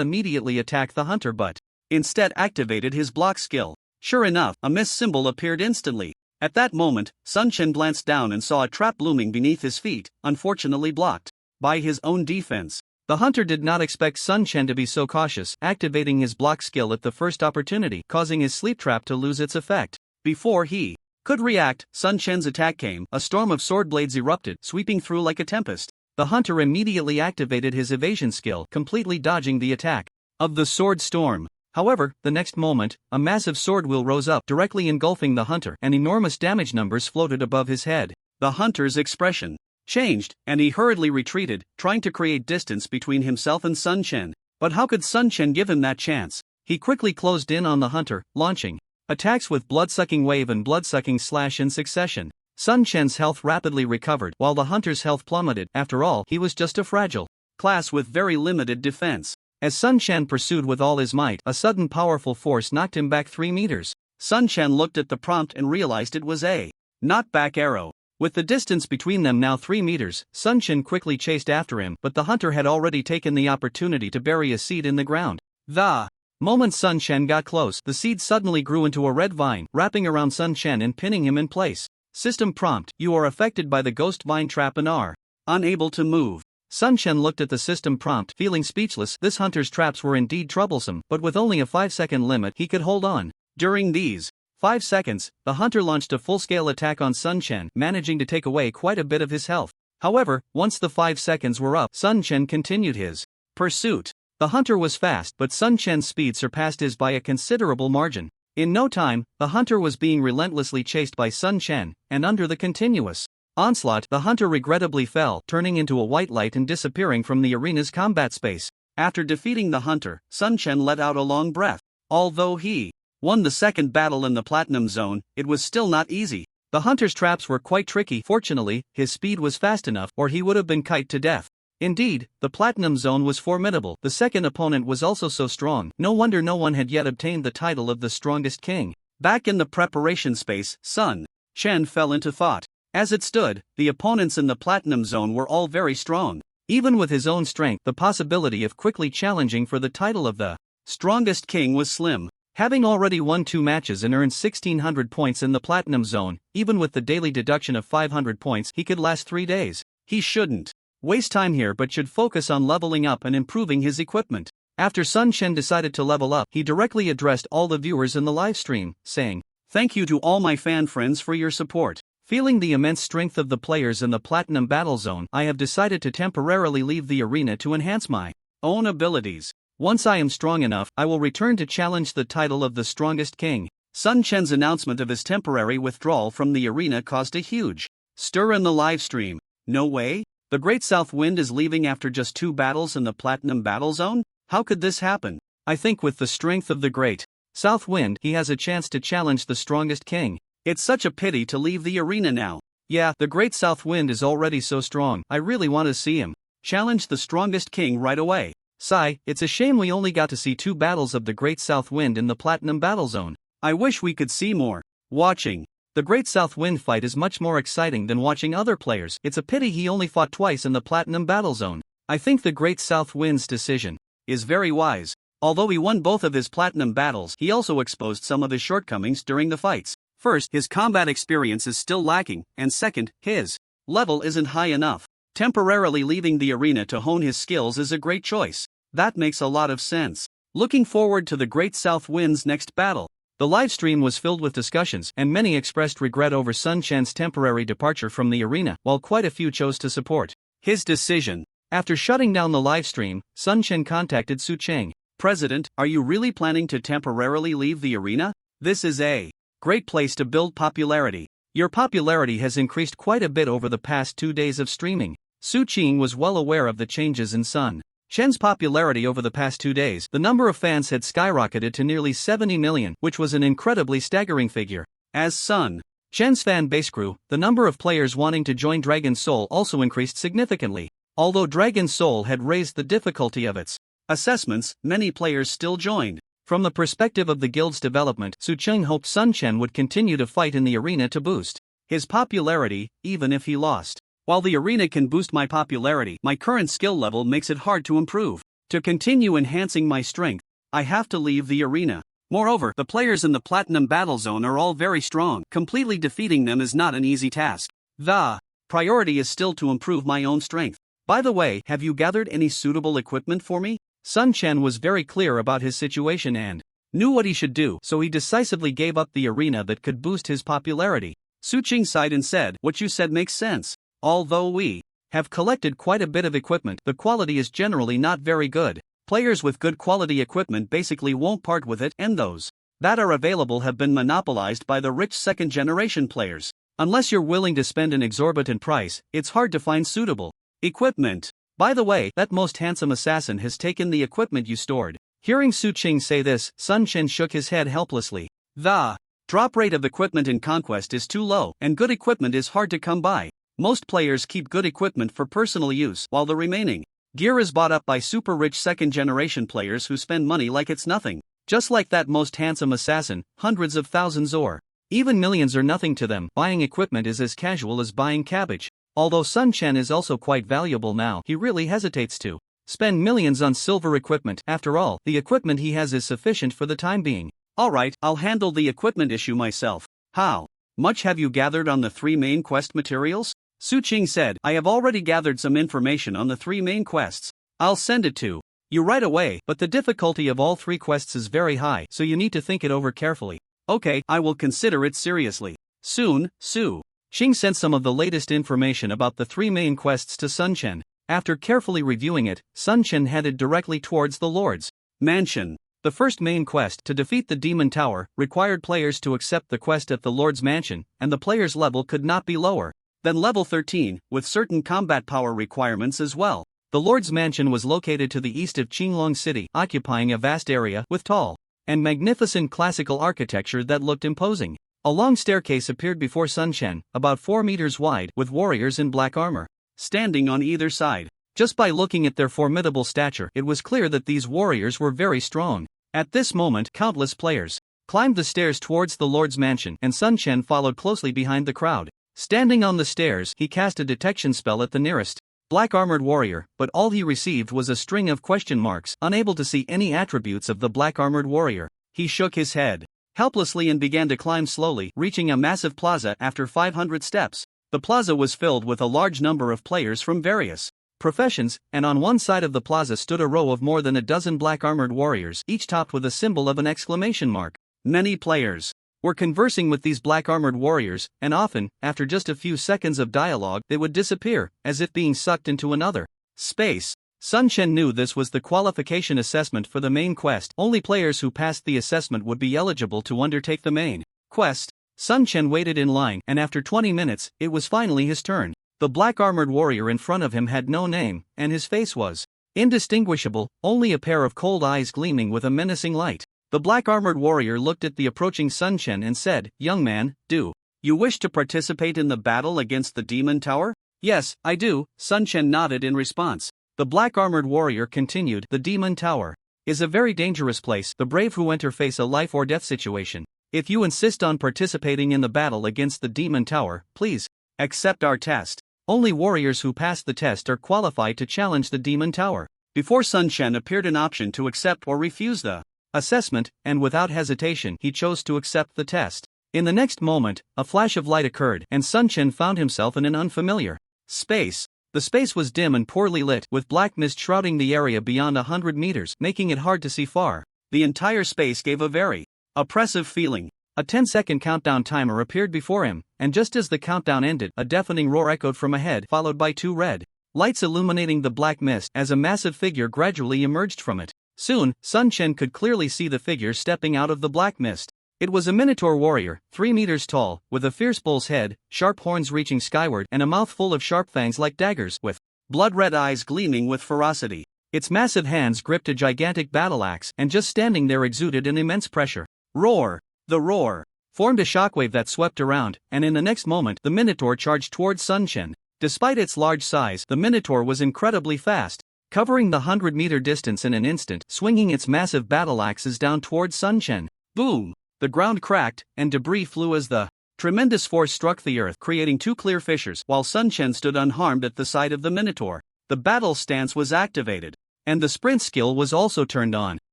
S1: immediately attack the Hunter but
S2: instead activated his block skill. Sure enough, a miss symbol appeared instantly. At that moment, Sun Chen glanced down and saw a trap looming beneath his feet, unfortunately blocked by his own defense.
S1: The Hunter did not expect Sun Chen to be so cautious, activating his block skill at the first opportunity, causing his sleep trap to lose its effect. Before he could react, Sun Chen's attack came. A storm of sword blades erupted, sweeping through like a tempest. The Hunter immediately activated his evasion skill, completely dodging the attack of the sword storm. However, the next moment, a massive sword wheel rose up, directly engulfing the Hunter, and enormous damage numbers floated above his head.
S2: The Hunter's expression changed, and he hurriedly retreated, trying to create distance between himself and Sun Chen. But how could Sun Chen give him that chance?
S1: He quickly closed in on the Hunter, launching attacks with blood-sucking wave and blood-sucking slash in succession. Sun Chen's health rapidly recovered, while the Hunter's health plummeted. After all, he was just a fragile
S2: class with very limited defense.
S1: As Sun Chen pursued with all his might, a sudden powerful force knocked him back 3 meters.
S2: Sun Chen looked at the prompt and realized it was a knockback arrow.
S1: With the distance between them now 3 meters, Sun Chen quickly chased after him, but the Hunter had already taken the opportunity to bury a seed in the ground. The moment Sun Chen got close, the seed suddenly grew into a red vine, wrapping around Sun Chen and pinning him in place. System prompt: you are affected by the ghost vine trap and are
S2: unable to move.
S1: Sun Chen looked at the system prompt, feeling speechless. This Hunter's traps were indeed troublesome, but with only a 5-second limit, he could hold on.
S2: During these
S1: 5 seconds, the Hunter launched a full-scale attack on Sun Chen, managing to take away quite a bit of his health. However, once the 5 seconds were up, Sun Chen continued his pursuit. The Hunter was fast, but Sun Chen's speed surpassed his by a considerable margin. In no time, the Hunter was being relentlessly chased by Sun Chen, and under the continuous onslaught, the Hunter regrettably fell, turning into a white light and disappearing from the arena's combat space.
S2: After defeating the Hunter, Sun Chen let out a long breath. Although he won the second battle in the Platinum Zone, it was still not easy.
S1: The Hunter's traps were quite tricky. Fortunately, his speed was fast enough, or he would have been kited to death. Indeed, the Platinum Zone was formidable. The second opponent was also so strong. No wonder no one had yet obtained the title of the strongest king.
S2: Back in the preparation space, Sun Chen fell into thought. As it stood, the opponents in the Platinum Zone were all very strong.
S1: Even with his own strength, the possibility of quickly challenging for the title of the
S2: strongest king was slim.
S1: Having already won 2 matches and earned 1600 points in the platinum zone, even with the daily deduction of 500 points, he could last 3 days. He shouldn't waste time here but should focus on leveling up and improving his equipment. After Sun Chen decided to level up, he directly addressed all the viewers in the live stream, saying, "Thank you to all my fan friends for your support. Feeling the immense strength of the players in the platinum battle zone, I have decided to temporarily leave the arena to enhance my own abilities. Once I am strong enough, I will return to challenge the title of the strongest king." Sun Chen's announcement of his temporary withdrawal from the arena caused a huge stir in the live stream. No way? The Great South Wind is leaving after just 2 battles in the platinum battle zone? How could this happen? I think with the strength of the Great South Wind, he has a chance to challenge the strongest king. It's such a pity to leave the arena now. Yeah, the Great South Wind is already so strong, I really want to see him challenge the strongest king right away. Sigh, it's a shame we only got to see 2 battles of the Great South Wind in the Platinum Battle Zone. I wish we could see more. Watching the Great South Wind fight is much more exciting than watching other players. It's a pity he only fought twice in the Platinum Battle Zone. I think the Great South Wind's decision is very wise. Although he won both of his Platinum battles, he also exposed some of his shortcomings during the fights. First, his combat experience is still lacking, and second, his level isn't high enough. Temporarily leaving the arena to hone his skills is a great choice. That makes a lot of sense. Looking forward to the Great South Wind's next battle. The livestream was filled with discussions, and many expressed regret over Sun Chen's temporary departure from the arena, while quite a few chose to support his decision. After shutting down the livestream, Sun Chen contacted Su Cheng. "President, are you really planning to temporarily leave the arena? This is a great place to build popularity. Your popularity has increased quite a bit over the past 2 days of streaming." Su Cheng was well aware of the changes in Sun Chen's popularity over the past 2 days. The number of fans had skyrocketed to nearly 70 million, which was an incredibly staggering figure. As Sun Chen's fan base grew, the number of players wanting to join Dragon Soul also increased significantly. Although Dragon Soul had raised the difficulty of its assessments, many players still joined. From the perspective of the guild's development, Su Cheng hoped Sun Chen would continue to fight in the arena to boost his popularity, even if he lost. While the arena can boost my popularity, my current skill level makes it hard to improve. To continue enhancing my strength, I have to leave the arena. Moreover, the players in the Platinum Battle Zone are all very strong. Completely defeating them is not an easy task. The priority is still to improve my own strength. By the way, have you gathered any suitable equipment for me? Sun Chen was very clear about his situation and knew what he should do, so he decisively gave up the arena that could boost his popularity. Su Cheng sighed and said, "What you said makes sense. Although we have collected quite a bit of equipment, the quality is generally not very good. Players with good quality equipment basically won't part with it, and those that are available have been monopolized by the rich second-generation players. Unless you're willing to spend an exorbitant price, it's hard to find suitable equipment. By the way, that most handsome assassin has taken the equipment you stored." Hearing Su Cheng say this, Sun Chen shook his head helplessly. The drop rate of equipment in Conquest is too low, and good equipment is hard to come by. Most players keep good equipment for personal use, while the remaining gear is bought up by super rich second-generation players who spend money like it's nothing. Just like that most handsome assassin, hundreds of thousands or even millions are nothing to them. Buying equipment is as casual as buying cabbage. Although Sun Chen is also quite valuable now, he really hesitates to spend millions on silver equipment. After all, the equipment he has is sufficient for the time being. "Alright, I'll handle the equipment issue myself. How much have you gathered on the 3 main quest materials?" Su Cheng said, "I have already gathered some information on the 3 main quests. I'll send it to you right away, but the difficulty of all 3 quests is very high, so you need to think it over carefully." "Okay, I will consider it seriously." Soon, Su Cheng sent some of the latest information about the 3 main quests to Sun Chen. After carefully reviewing it, Sun Chen headed directly towards the Lord's Mansion. The first main quest, to defeat the Demon Tower, required players to accept the quest at the Lord's Mansion, and the player's level could not be lower than level 13, with certain combat power requirements as well. The Lord's Mansion was located to the east of Qinglong City, occupying a vast area with tall and magnificent classical architecture that looked imposing. A long staircase appeared before Sun Chen, about 4 meters wide, with warriors in black armor standing on either side. Just by looking at their formidable stature, it was clear that these warriors were very strong. At this moment, countless players climbed the stairs towards the Lord's Mansion, and Sun Chen followed closely behind the crowd. Standing on the stairs, he cast a detection spell at the nearest black-armored warrior, but all he received was a string of question marks, unable to see any attributes of the black-armored warrior.
S2: He shook his head helplessly and began to climb slowly, reaching a massive plaza after 500 steps. The plaza was filled with a large number of players from various professions, and on one side of the plaza stood a row of more than a dozen black armored warriors, each topped with a symbol of an exclamation mark. Many players were conversing with these black armored warriors, and often, after just a few seconds of dialogue, they would disappear, as if being sucked into another space. Sun Chen knew this was the qualification assessment for the main quest. Only players who passed the assessment would be eligible to undertake the main quest. Sun Chen waited in line, and after 20 minutes, it was finally his turn. The black armored warrior in front of him had no name, and his face was indistinguishable, only a pair of cold eyes gleaming with a menacing light. The black armored warrior looked at the approaching Sun Chen and said, "Young man, do you wish to participate in the battle against the Demon Tower?" "Yes, I do," Sun Chen nodded in response. The black armored warrior continued, "The Demon Tower is a very dangerous place. The brave who enter face a life or death situation. If you insist on participating in the battle against the Demon Tower, please accept our test. Only warriors who pass the test are qualified to challenge the Demon Tower." Before Sun Chen appeared an option to accept or refuse the assessment, and without hesitation he chose to accept the test. In the next moment, a flash of light occurred, and Sun Chen found himself in an unfamiliar space. The space was dim and poorly lit, with black mist shrouding the area beyond 100 meters, making it hard to see far. The entire space gave a very oppressive feeling. A 10-second countdown timer appeared before him, and just as the countdown ended, a deafening roar echoed from ahead, followed by two red lights illuminating the black mist as a massive figure gradually emerged from it. Soon, Sun Chen could clearly see the figure stepping out of the black mist. It was a minotaur warrior, 3 meters tall, with a fierce bull's head, sharp horns reaching skyward, and a mouth full of sharp fangs like daggers, with blood-red eyes gleaming with ferocity. Its massive hands gripped a gigantic battle axe, and just standing there exuded an immense pressure. Roar! The roar formed a shockwave that swept around, and in the next moment the minotaur charged towards Sun Chen. Despite its large size, the minotaur was incredibly fast, covering the 100-meter distance in an instant, swinging its massive battle axes down towards Sun Chen. Boom! The ground cracked, and debris flew as the tremendous force struck the earth, creating two clear fissures, while Sun Chen stood unharmed at the side of the minotaur. The battle stance was activated, and the sprint skill was also turned on.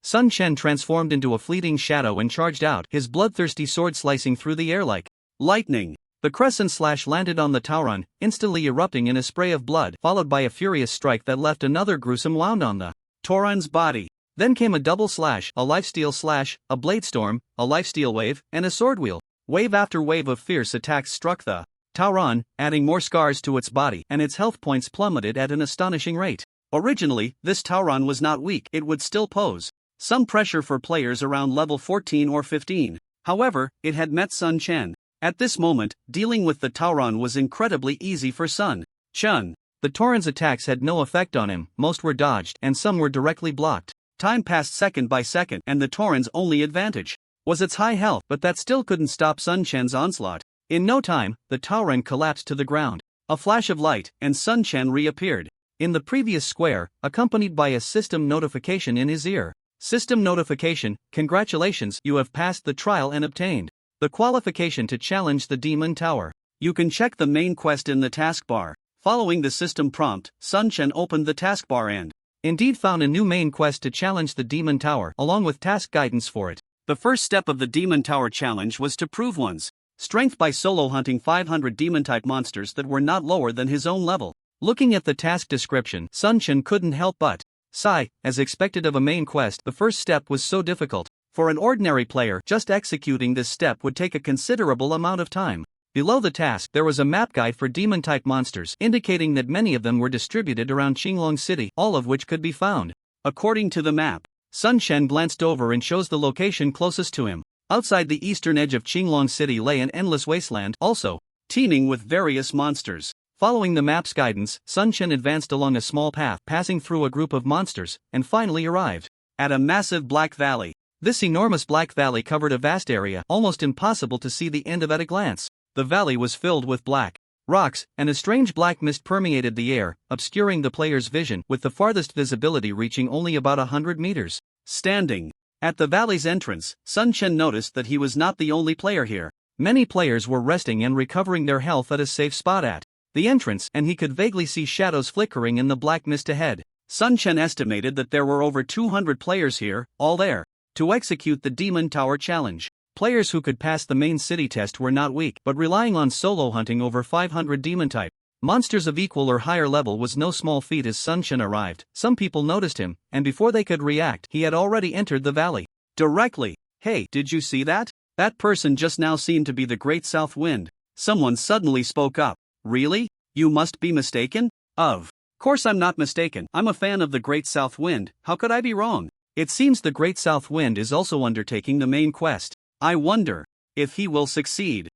S2: Sun Chen transformed into a fleeting shadow and charged out, his bloodthirsty sword slicing through the air like lightning. The crescent slash landed on the Tauron, instantly erupting in a spray of blood, followed by a furious strike that left another gruesome wound on the Tauron's body. Then came a double slash, a lifesteal slash, a blade storm, a lifesteal wave, and a sword wheel. Wave after wave of fierce attacks struck the Tauron, adding more scars to its body, and its health points plummeted at an astonishing rate. Originally, this Tauron was not weak, it would still pose some pressure for players around level 14 or 15. However, it had met Sun Chen. At this moment, dealing with the Tauron was incredibly easy for Sun Chen. The Tauron's attacks had no effect on him, most were dodged, and some were directly blocked. Time passed second by second, and the Tauron's only advantage was its high health, but that still couldn't stop Sun Chen's onslaught. In no time, the Tauron collapsed to the ground. A flash of light, and Sun Chen reappeared in the previous square, accompanied by a system notification in his ear. System notification: congratulations, you have passed the trial and obtained the qualification to challenge the Demon Tower. You can check the main quest in the taskbar. Following the system prompt, Sun Chen opened the taskbar and indeed found a new main quest to challenge the Demon Tower, along with task guidance for it. The first step of the Demon Tower challenge was to prove one's strength by solo hunting 500 demon-type monsters that were not lower than his own level. Looking at the task description, Sun Chen couldn't help but sigh. As expected of a main quest, the first step was so difficult. For an ordinary player, just executing this step would take a considerable amount of time. Below the task, there was a map guide for demon-type monsters, indicating that many of them were distributed around Qinglong City, all of which could be found. According to the map, Sun Chen glanced over and chose the location closest to him. Outside the eastern edge of Qinglong City lay an endless wasteland, also teeming with various monsters. Following the map's guidance, Sun Chen advanced along a small path, passing through a group of monsters, and finally arrived at a massive black valley. This enormous black valley covered a vast area, almost impossible to see the end of at a glance. The valley was filled with black rocks, and a strange black mist permeated the air, obscuring the player's vision, with the farthest visibility reaching only about 100 meters. Standing at the valley's entrance, Sun Chen noticed that he was not the only player here. Many players were resting and recovering their health at a safe spot at the entrance, and he could vaguely see shadows flickering in the black mist ahead. Sun Chen estimated that there were over 200 players here, all there to execute the Demon Tower Challenge. Players who could pass the main city test were not weak, but relying on solo hunting over 500 demon-type monsters of equal or higher level was no small feat. As Sunshin arrived, some people noticed him, and before they could react, he had already entered the valley. Directly. Hey, did you see that? That person just now seemed to be the Great South Wind. Someone suddenly spoke up. Really? You must be mistaken? Of course I'm not mistaken. I'm a fan of the Great South Wind. How could I be wrong? It seems the Great South Wind is also undertaking the main quest. I wonder if he will succeed.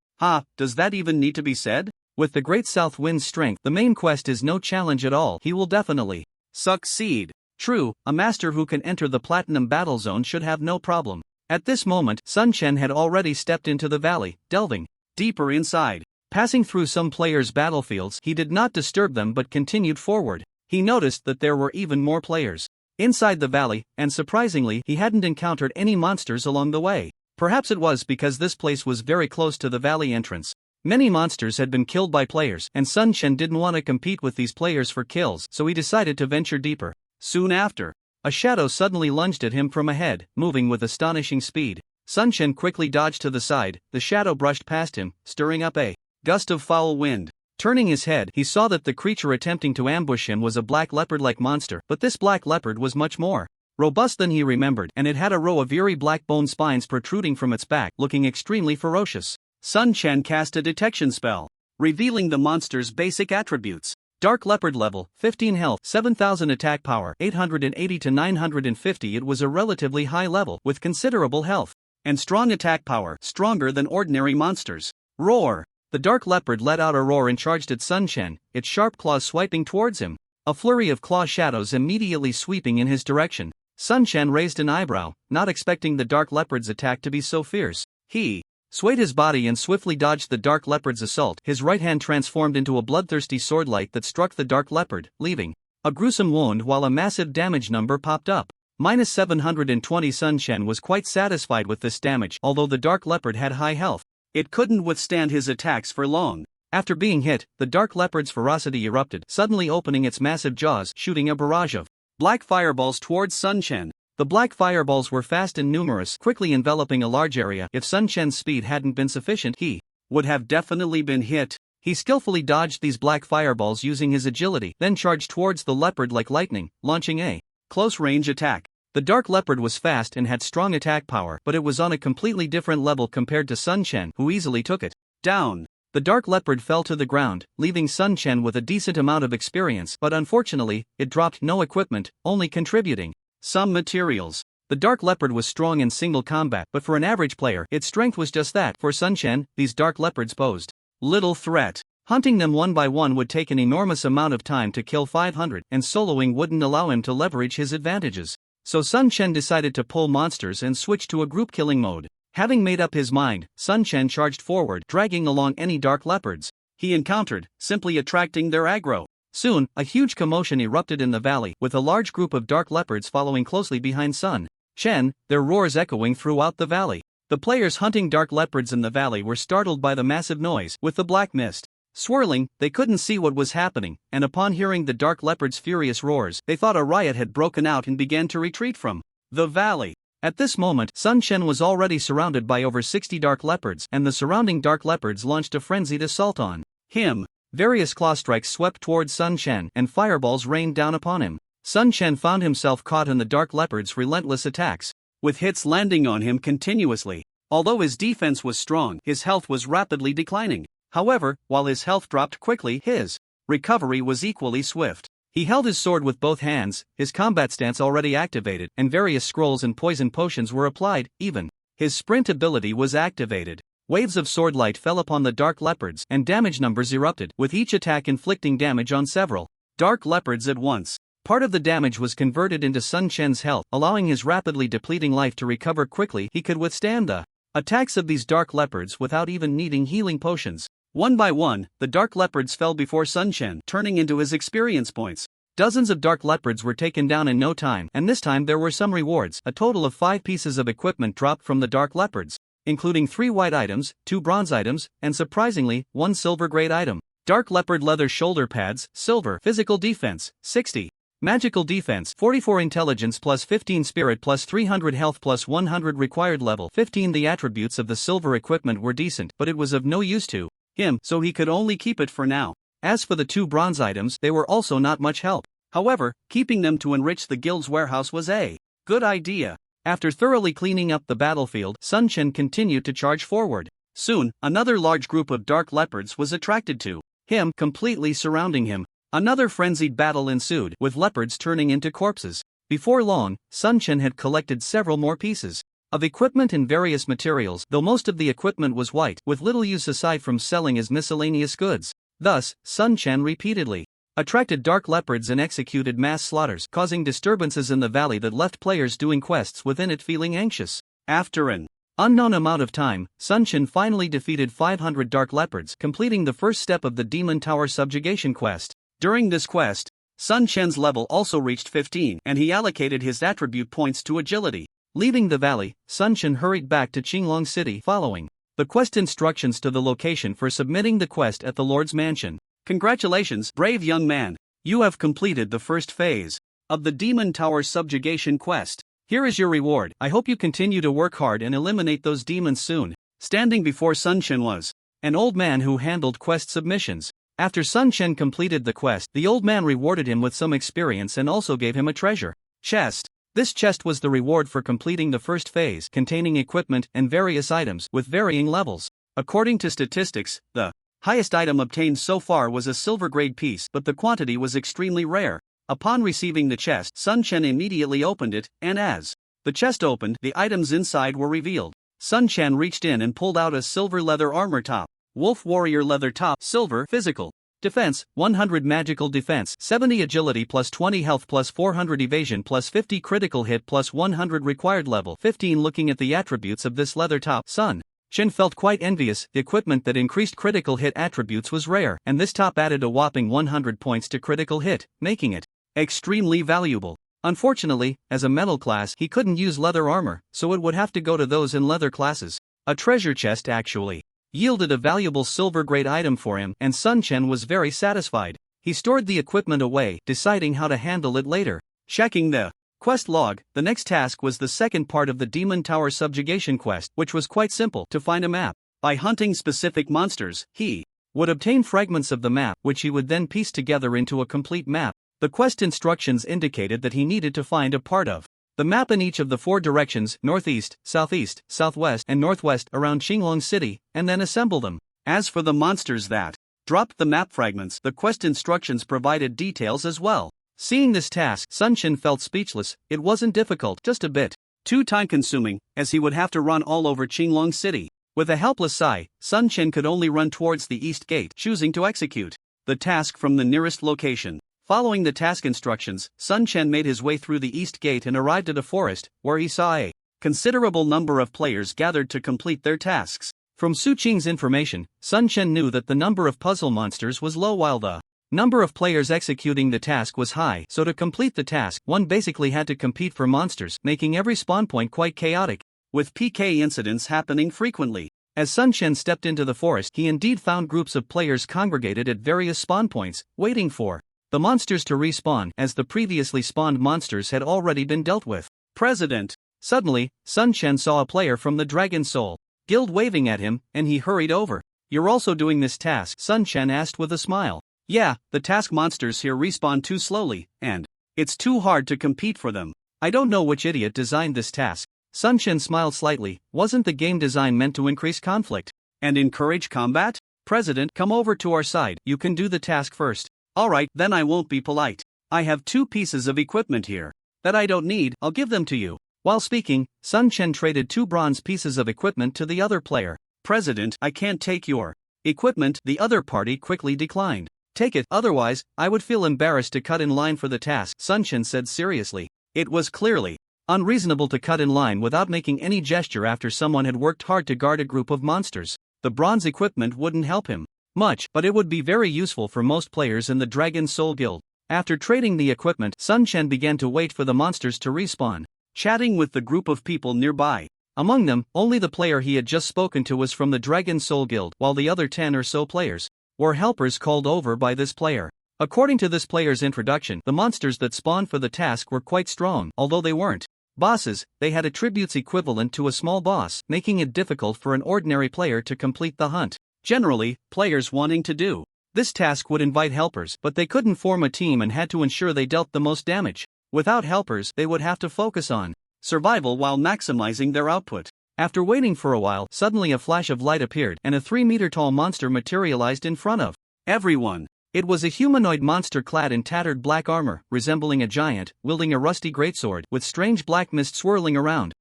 S2: Does that even need to be said? With the Great South Wind's strength, the main quest is no challenge at all. He will definitely succeed. True, a master who can enter the Platinum Battle Zone should have no problem. At this moment, Sun Chen had already stepped into the valley, delving deeper inside. Passing through some players' battlefields, he did not disturb them but continued forward. He noticed that there were even more players inside the valley, and surprisingly, he hadn't encountered any monsters along the way. Perhaps it was because this place was very close to the valley entrance. Many monsters had been killed by players, and Sun Chen didn't want to compete with these players for kills, so he decided to venture deeper. Soon after, a shadow suddenly lunged at him from ahead, moving with astonishing speed. Sun Chen quickly dodged to the side. The shadow brushed past him, stirring up a gust of foul wind. Turning his head, he saw that the creature attempting to ambush him was a black leopard-like monster, but this black leopard was much more robust than he remembered, and it had a row of eerie black bone spines protruding from its back, looking extremely ferocious. Sun Chen cast a detection spell, revealing the monster's basic attributes. Dark leopard level, 15 health, 7000 attack power, 880 to 950. It was a relatively high level, with considerable health, and strong attack power, stronger than ordinary monsters. Roar! The dark leopard let out a roar and charged at Sun Chen, its sharp claws swiping towards him. A flurry of claw shadows immediately sweeping in his direction. Sun Chen raised an eyebrow, not expecting the dark leopard's attack to be so fierce. He swayed his body and swiftly dodged the dark leopard's assault. His right hand transformed into a bloodthirsty swordlight that struck the dark leopard, leaving a gruesome wound while a massive damage number popped up. -720. Sun Chen was quite satisfied with this damage. Although the dark leopard had high health, it couldn't withstand his attacks for long. After being hit, the dark leopard's ferocity erupted, suddenly opening its massive jaws, shooting a barrage of black fireballs towards Sun Chen. The black fireballs were fast and numerous, quickly enveloping a large area. If Sun Chen's speed hadn't been sufficient, he would have definitely been hit. He skillfully dodged these black fireballs using his agility, then charged towards the leopard like lightning, launching a close-range attack. The dark leopard was fast and had strong attack power, but it was on a completely different level compared to Sun Chen, who easily took it down. The dark leopard fell to the ground, leaving Sun Chen with a decent amount of experience, but unfortunately, it dropped no equipment, only contributing some materials. The dark leopard was strong in single combat, but for an average player, its strength was just that. For Sun Chen, these dark leopards posed little threat. Hunting them one by one would take an enormous amount of time to kill 500, and soloing wouldn't allow him to leverage his advantages. So Sun Chen decided to pull monsters and switch to a group killing mode. Having made up his mind, Sun Chen charged forward, dragging along any dark leopards he encountered, simply attracting their aggro. Soon, a huge commotion erupted in the valley, with a large group of dark leopards following closely behind Sun Chen, their roars echoing throughout the valley. The players hunting dark leopards in the valley were startled by the massive noise. With the black mist swirling, they couldn't see what was happening, and upon hearing the dark leopard's furious roars, they thought a riot had broken out and began to retreat from the valley. At this moment, Sun Chen was already surrounded by over 60 dark leopards, and the surrounding dark leopards launched a frenzied assault on him. Various claw strikes swept towards Sun Chen, and fireballs rained down upon him. Sun Chen found himself caught in the dark leopard's relentless attacks, with hits landing on him continuously. Although his defense was strong, his health was rapidly declining. However, while his health dropped quickly, his recovery was equally swift. He held his sword with both hands, his combat stance already activated, and various scrolls and poison potions were applied. Even his sprint ability was activated. Waves of swordlight fell upon the dark leopards, and damage numbers erupted, with each attack inflicting damage on several dark leopards at once. Part of the damage was converted into Sun Chen's health, allowing his rapidly depleting life to recover quickly. He could withstand the attacks of these dark leopards without even needing healing potions. One by one, the dark leopards fell before Sun Chen, turning into his experience points. Dozens of dark leopards were taken down in no time, and this time there were some rewards. A total of 5 pieces of equipment dropped from the dark leopards, including 3 white items, 2 bronze items, and surprisingly, 1 silver grade item. Dark leopard leather shoulder pads, silver. Physical defense, 60.
S1: Magical defense 44 intelligence plus 15 spirit plus 300 health plus 100 required level 15. The attributes of the silver equipment were decent, but it was of no use to him, so he could only keep it for now. As for the 2 bronze items, they were also not much help. However, keeping them to enrich the guild's warehouse was a good idea. After thoroughly cleaning up the battlefield, Sun Chen continued to charge forward. Soon, another large group of dark leopards was attracted to him, completely surrounding him. Another frenzied battle ensued, with leopards turning into corpses. Before long, Sun Chen had collected several more pieces of equipment in various materials, though most of the equipment was white, with little use aside from selling as miscellaneous goods. Thus, Sun Chen repeatedly attracted dark leopards and executed mass slaughters, causing disturbances in the valley that left players doing quests within it feeling anxious. After an unknown amount of time, Sun Chen finally defeated 500 dark leopards, completing the first step of the Demon Tower subjugation quest. During this quest, Sun Chen's level also reached 15, and he allocated his attribute points to agility. Leaving the valley, Sun Chen hurried back to Qinglong City, following the quest instructions to the location for submitting the quest at the Lord's Mansion. Congratulations, brave young man! You have completed the first phase of the Demon Tower subjugation quest. Here is your reward. I hope you continue to work hard and eliminate those demons soon. Standing before Sun Chen was an old man who handled quest submissions. After Sun Chen completed the quest, the old man rewarded him with some experience and also gave him a treasure chest. This chest was the reward for completing the first phase, containing equipment and various items with varying levels. According to statistics, the highest item obtained so far was a silver-grade piece, but the quantity was extremely rare. Upon receiving the chest, Sun Chen immediately opened it, and as the chest opened, the items inside were revealed. Sun Chen reached in and pulled out a silver leather armor top, wolf warrior leather top, silver physical defense, 100 magical defense, 70 agility plus 20 health plus 400 evasion plus 50 critical hit plus 100 required level 15. Looking at the attributes of this leather top, Sun Chen felt quite envious. The equipment that increased critical hit attributes was rare, and this top added a whopping 100 points to critical hit, making it extremely valuable. Unfortunately, as a metal class, he couldn't use leather armor, so it would have to go to those in leather classes. A treasure chest actually yielded a valuable silver-grade item for him, and Sun Chen was very satisfied. He stored the equipment away, deciding how to handle it later. Checking the quest log, the next task was the second part of the Demon Tower subjugation quest, which was quite simple: to find a map. By hunting specific monsters, he would obtain fragments of the map, which he would then piece together into a complete map. The quest instructions indicated that he needed to find a part of the map in each of the 4 directions, northeast, southeast, southwest, and northwest around Qinglong City, and then assemble them. As for the monsters that dropped the map fragments, the quest instructions provided details as well. Seeing this task, Sun Chen felt speechless. It wasn't difficult, just a bit too time-consuming, as he would have to run all over Qinglong City. With a helpless sigh, Sun Chen could only run towards the east gate, choosing to execute the task from the nearest location. Following the task instructions, Sun Chen made his way through the east gate and arrived at a forest, where he saw a considerable number of players gathered to complete their tasks. From Su Qing's information, Sun Chen knew that the number of puzzle monsters was low while the number of players executing the task was high, so to complete the task, one basically had to compete for monsters, making every spawn point quite chaotic, with PK incidents happening frequently. As Sun Chen stepped into the forest, he indeed found groups of players congregated at various spawn points, waiting for the monsters to respawn, as the previously spawned monsters had already been dealt with. President. Suddenly, Sun Chen saw a player from the Dragon Soul Guild waving at him, and he hurried over. "You're also doing this task?" Sun Chen asked with a smile. "Yeah, the task monsters here respawn too slowly, and it's too hard to compete for them. I don't know which idiot designed this task." Sun Chen smiled slightly. Wasn't the game design meant to increase conflict and encourage combat? "President, come over to our side. You can do the task first." "Alright, then I won't be polite. I have 2 pieces of equipment here that I don't need. I'll give them to you." While speaking, Sun Chen traded 2 bronze pieces of equipment to the other player. "President, I can't take your equipment." The other party quickly declined. "Take it, otherwise, I would feel embarrassed to cut in line for the task," Sun Chen said seriously. It was clearly unreasonable to cut in line without making any gesture after someone had worked hard to guard a group of monsters. The bronze equipment wouldn't help him much, but it would be very useful for most players in the Dragon Soul Guild. After trading the equipment, Sun Chen began to wait for the monsters to respawn, chatting with the group of people nearby. Among them, only the player he had just spoken to was from the Dragon Soul Guild, while the other 10 or so players were helpers called over by this player. According to this player's introduction, the monsters that spawned for the task were quite strong. Although they weren't bosses, they had attributes equivalent to a small boss, making it difficult for an ordinary player to complete the hunt. Generally, players wanting to do this task would invite helpers, but they couldn't form a team and had to ensure they dealt the most damage. Without helpers, they would have to focus on survival while maximizing their output. After waiting for a while, suddenly a flash of light appeared and a 3-meter-tall monster materialized in front of everyone. It was a humanoid monster clad in tattered black armor, resembling a giant, wielding a rusty greatsword with strange black mist swirling around.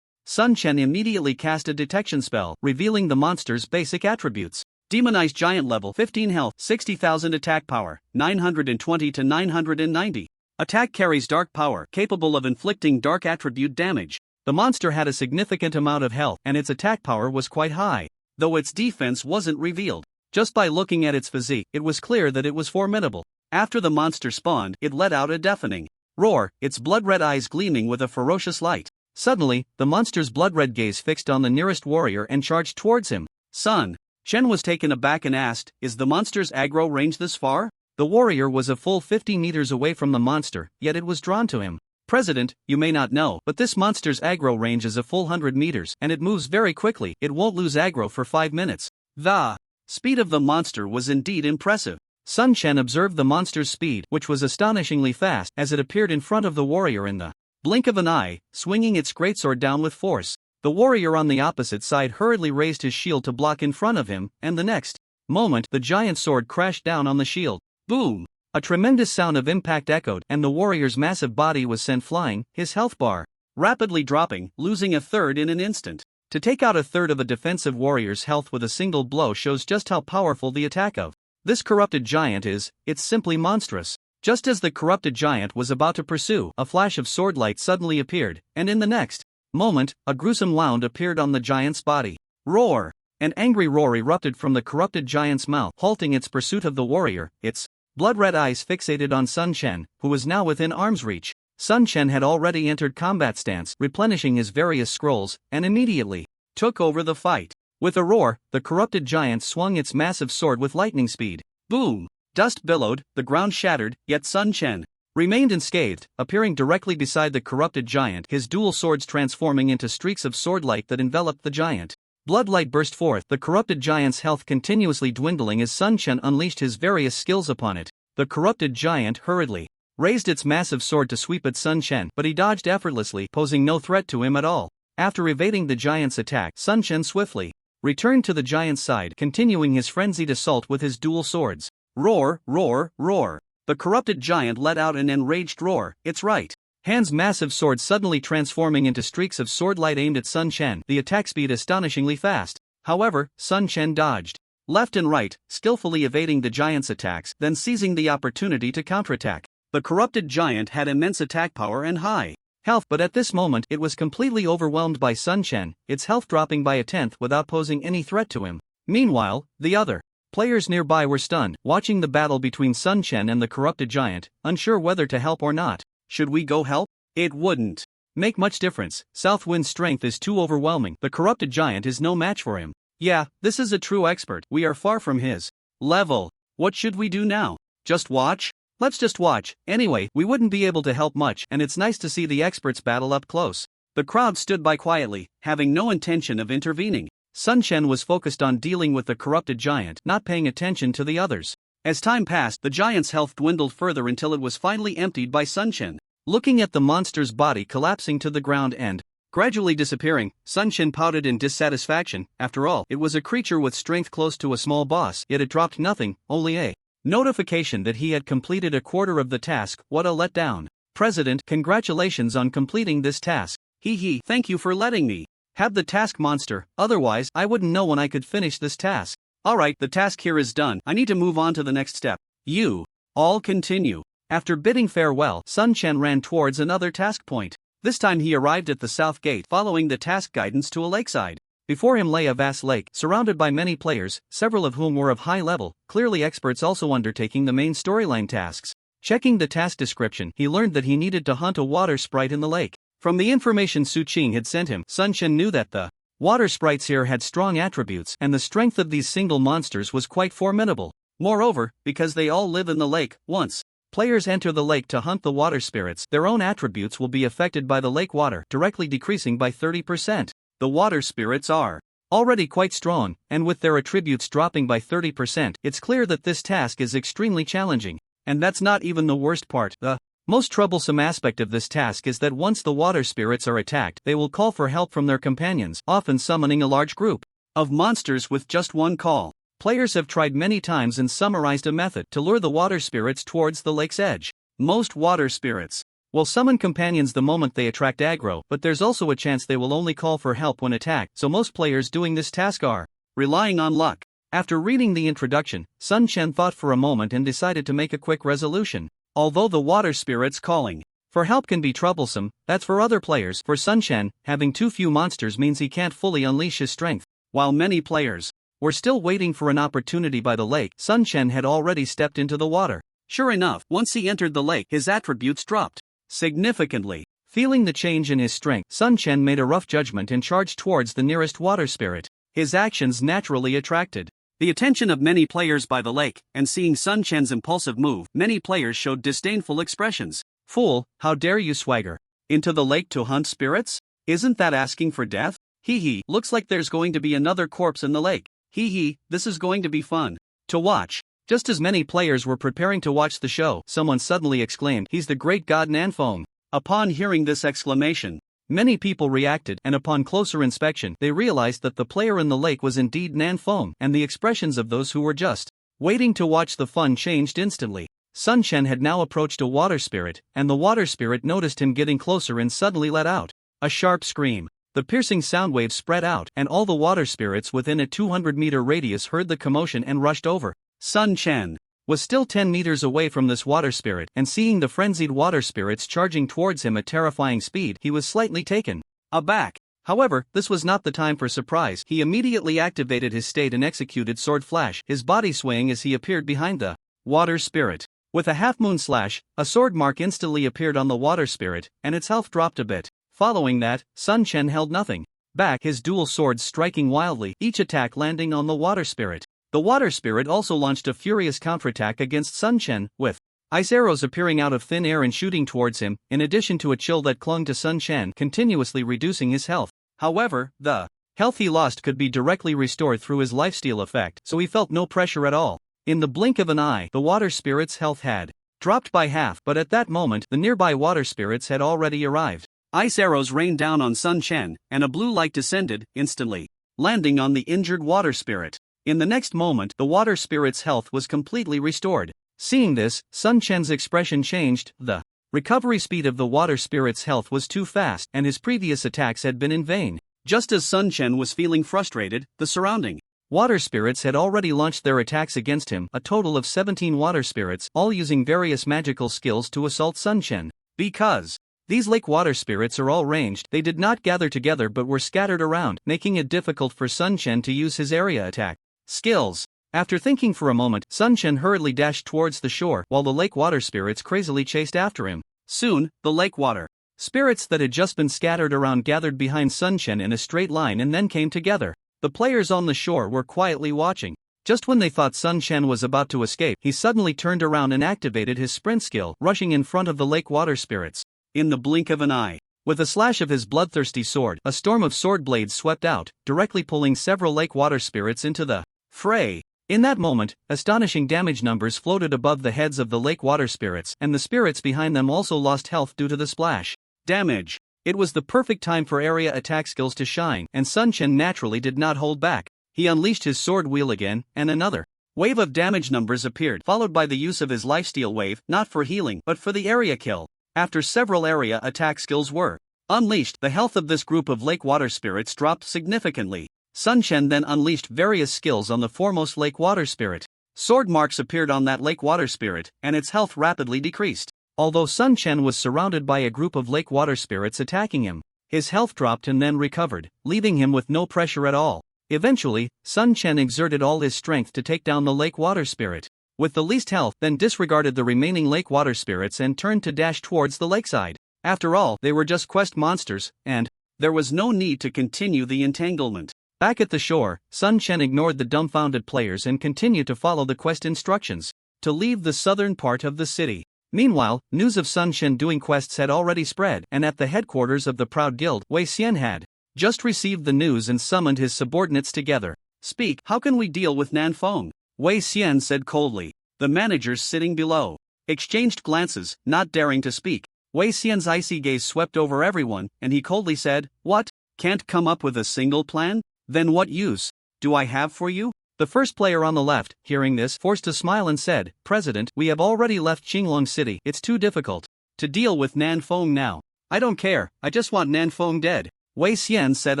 S1: Sun Chen immediately cast a detection spell, revealing the monster's basic attributes. Demonized giant level 15 health, 60,000 attack power, 920 to 990. Attack carries dark power, capable of inflicting dark attribute damage. The monster had a significant amount of health, and its attack power was quite high, though its defense wasn't revealed. Just by looking at its physique, it was clear that it was formidable. After the monster spawned, it let out a deafening roar, its blood-red eyes gleaming with a ferocious light. Suddenly, the monster's blood-red gaze fixed on the nearest warrior and charged towards him. Sun Chen was taken aback and asked, "Is the monster's aggro range this far?" The warrior was a full 50 meters away from the monster, yet it was drawn to him. "President, you may not know, but this monster's aggro range is a full 100 meters, and it moves very quickly. It won't lose aggro for 5 minutes. The speed of the monster was indeed impressive. Sun Chen observed the monster's speed, which was astonishingly fast, as it appeared in front of the warrior in the blink of an eye, swinging its greatsword down with force. The warrior on the opposite side hurriedly raised his shield to block in front of him, and the next moment, the giant sword crashed down on the shield. Boom! A tremendous sound of impact echoed, and the warrior's massive body was sent flying, his health bar rapidly dropping, losing a third in an instant. To take out a third of a defensive warrior's health with a single blow shows just how powerful the attack of this corrupted giant is. It's simply monstrous. Just as the corrupted giant was about to pursue, a flash of swordlight suddenly appeared, and in the next moment, a gruesome wound appeared on the giant's body. Roar! An angry roar erupted from the corrupted giant's mouth, halting its pursuit of the warrior, its blood-red eyes fixated on Sun Chen, who was now within arm's reach. Sun Chen had already entered combat stance, replenishing his various scrolls, and immediately took over the fight. With a roar, the corrupted giant swung its massive sword with lightning speed. Boom! Dust billowed, the ground shattered, yet Sun Chen remained unscathed, appearing directly beside the corrupted giant, his dual swords transforming into streaks of swordlight that enveloped the giant. Bloodlight burst forth, the corrupted giant's health continuously dwindling as Sun Chen unleashed his various skills upon it. The corrupted giant hurriedly raised its massive sword to sweep at Sun Chen, but he dodged effortlessly, posing no threat to him at all. After evading the giant's attack, Sun Chen swiftly returned to the giant's side, continuing his frenzied assault with his dual swords. Roar, roar, roar. The corrupted giant let out an enraged roar, its right hand's massive sword suddenly transforming into streaks of swordlight aimed at Sun Chen, the attack speed astonishingly fast. However, Sun Chen dodged left and right, skillfully evading the giant's attacks, then seizing the opportunity to counterattack. The corrupted giant had immense attack power and high health, but at this moment it was completely overwhelmed by Sun Chen, its health dropping by a tenth without posing any threat to him. Meanwhile, the other players nearby were stunned, watching the battle between Sun Chen and the corrupted giant, unsure whether to help or not. Should we go help? It wouldn't make much difference. Southwind's strength is too overwhelming. The corrupted giant is no match for him. Yeah, this is a true expert. We are far from his level. What should we do now? Just watch? Let's just watch. Anyway, we wouldn't be able to help much, and it's nice to see the experts battle up close. The crowd stood by quietly, having no intention of intervening. Sun Chen was focused on dealing with the corrupted giant, not paying attention to the others. As time passed, the giant's health dwindled further until it was finally emptied by Sun Chen. Looking at the monster's body collapsing to the ground and gradually disappearing, Sun Chen pouted in dissatisfaction. After all, it was a creature with strength close to a small boss, yet it dropped nothing, only a notification that he had completed a quarter of the task. What a letdown. President, congratulations on completing this task. Hee, thank you for letting me have the task, monster, otherwise I wouldn't know when I could finish this task. Alright, the task here is done. I need to move on to the next step. You all continue. After bidding farewell, Sun Chen ran towards another task point. This time he arrived at the south gate, following the task guidance to a lakeside. Before him lay a vast lake, surrounded by many players, several of whom were of high level, clearly experts also undertaking the main storyline tasks. Checking the task description, he learned that he needed to hunt a water sprite in the lake. From the information Su Qing had sent him, Sun Chen knew that the water sprites here had strong attributes, and the strength of these single monsters was quite formidable.
S2: Moreover, because they all live in the lake, once players enter the lake to hunt the water spirits, their own attributes will be affected by the lake water, directly decreasing by 30%. The water spirits are already quite strong, and with their attributes dropping by 30%, it's clear that this task is extremely challenging. And that's not even the worst part. The most troublesome aspect of this task is that once the water spirits are attacked, they will call for help from their companions, often summoning a large group of monsters with just one call. Players have tried many times and summarized a method to lure the water spirits towards the lake's edge. Most water spirits will summon companions the moment they attract aggro, but there's also a chance they will only call for help when attacked, so most players doing this task are relying on luck. After reading the introduction, Sun Chen thought for a moment and decided to make a quick resolution. Although the water spirits calling for help can be troublesome, that's for other players. For Sun Chen, having too few monsters means he can't fully unleash his strength. While many players were still waiting for an opportunity by the lake, Sun Chen had already stepped into the water. Sure enough, once he entered the lake, his attributes dropped significantly. Feeling the change in his strength, Sun Chen made a rough judgment and charged towards the nearest water spirit. His actions naturally attracted the attention of many players by the lake, and seeing Sun Chen's impulsive move, many players showed disdainful expressions. Fool, how dare you swagger into the lake to hunt spirits? Isn't that asking for death? Hee hee, looks like there's going to be another corpse in the lake. Hee hee, this is going to be fun to watch. Just as many players were preparing to watch the show, someone suddenly exclaimed, "He's the great god Nanfeng." Upon hearing this exclamation, many people reacted, and upon closer inspection, they realized that the player in the lake was indeed Nanfeng, and the expressions of those who were just waiting to watch the fun changed instantly. Sun Chen had now approached a water spirit, and the water spirit noticed him getting closer and suddenly let out a sharp scream. The piercing sound waves spread out, and all the water spirits within a 200-meter radius heard the commotion and rushed over. Sun Chen was still 10 meters away from this water spirit, and seeing the frenzied water spirits charging towards him at terrifying speed, he was slightly taken aback. However, this was not the time for surprise. He immediately activated his state and executed Sword Flash, his body swaying as he appeared behind the water spirit. With a half-moon slash, a sword mark instantly appeared on the water spirit, and its health dropped a bit. Following that, Sun Chen held nothing back, his dual swords striking wildly, each attack landing on the water spirit. The water spirit also launched a furious counterattack against Sun Chen, with ice arrows appearing out of thin air and shooting towards him, in addition to a chill that clung to Sun Chen, continuously reducing his health. However, the health he lost could be directly restored through his lifesteal effect, so he felt no pressure at all. In the blink of an eye, the water spirit's health had dropped by half, but at that moment, the nearby water spirits had already arrived. Ice arrows rained down on Sun Chen, and a blue light descended, instantly landing on the injured water spirit. In the next moment, the water spirit's health was completely restored. Seeing this, Sun Chen's expression changed. The recovery speed of the water spirit's health was too fast, and his previous attacks had been in vain. Just as Sun Chen was feeling frustrated, the surrounding water spirits had already launched their attacks against him, a total of 17 water spirits, all using various magical skills to assault Sun Chen. Because these lake water spirits are all ranged, they did not gather together but were scattered around, making it difficult for Sun Chen to use his area attack skills. After thinking for a moment, Sun Chen hurriedly dashed towards the shore, while the lake water spirits crazily chased after him. Soon, the lake water spirits that had just been scattered around gathered behind Sun Chen in a straight line and then came together. The players on the shore were quietly watching. Just when they thought Sun Chen was about to escape, he suddenly turned around and activated his sprint skill, rushing in front of the lake water spirits. In the blink of an eye, with a slash of his bloodthirsty sword, a storm of sword blades swept out, directly pulling several lake water spirits into the fray. In that moment, astonishing damage numbers floated above the heads of the lake water spirits, and the spirits behind them also lost health due to the splash damage. It was the perfect time for area attack skills to shine, and Sun Chen naturally did not hold back. He unleashed his sword wheel again, and another wave of damage numbers appeared, followed by the use of his lifesteal wave, not for healing, but for the area kill. After several area attack skills were unleashed, the health of this group of lake water spirits dropped significantly. Sun Chen then unleashed various skills on the foremost lake water spirit. Sword marks appeared on that lake water spirit, and its health rapidly decreased. Although Sun Chen was surrounded by a group of lake water spirits attacking him, his health dropped and then recovered, leaving him with no pressure at all. Eventually, Sun Chen exerted all his strength to take down the lake water spirit with the least health, then disregarded the remaining lake water spirits and turned to dash towards the lakeside. After all, they were just quest monsters, and there was no need to continue the entanglement.
S1: Back at the shore, Sun Chen ignored the dumbfounded players and continued to follow the quest instructions to leave the southern part of the city. Meanwhile, news of Sun Chen doing quests had already spread, and at the headquarters of the Proud Guild, Wei Xian had just received the news and summoned his subordinates together.
S2: Speak, how can we deal with Nanfeng? Wei Xian said coldly. The managers sitting below exchanged glances, not daring to speak. Wei Xian's icy gaze swept over everyone, and he coldly said, "What? Can't come up with a single plan? Then what use do I have for you?" The first player on the left, hearing this, forced a smile and said, "President, we have already left Qinglong City. It's too difficult to deal with Nanfeng now." "I don't care, I just want Nanfeng dead," Wei Xian said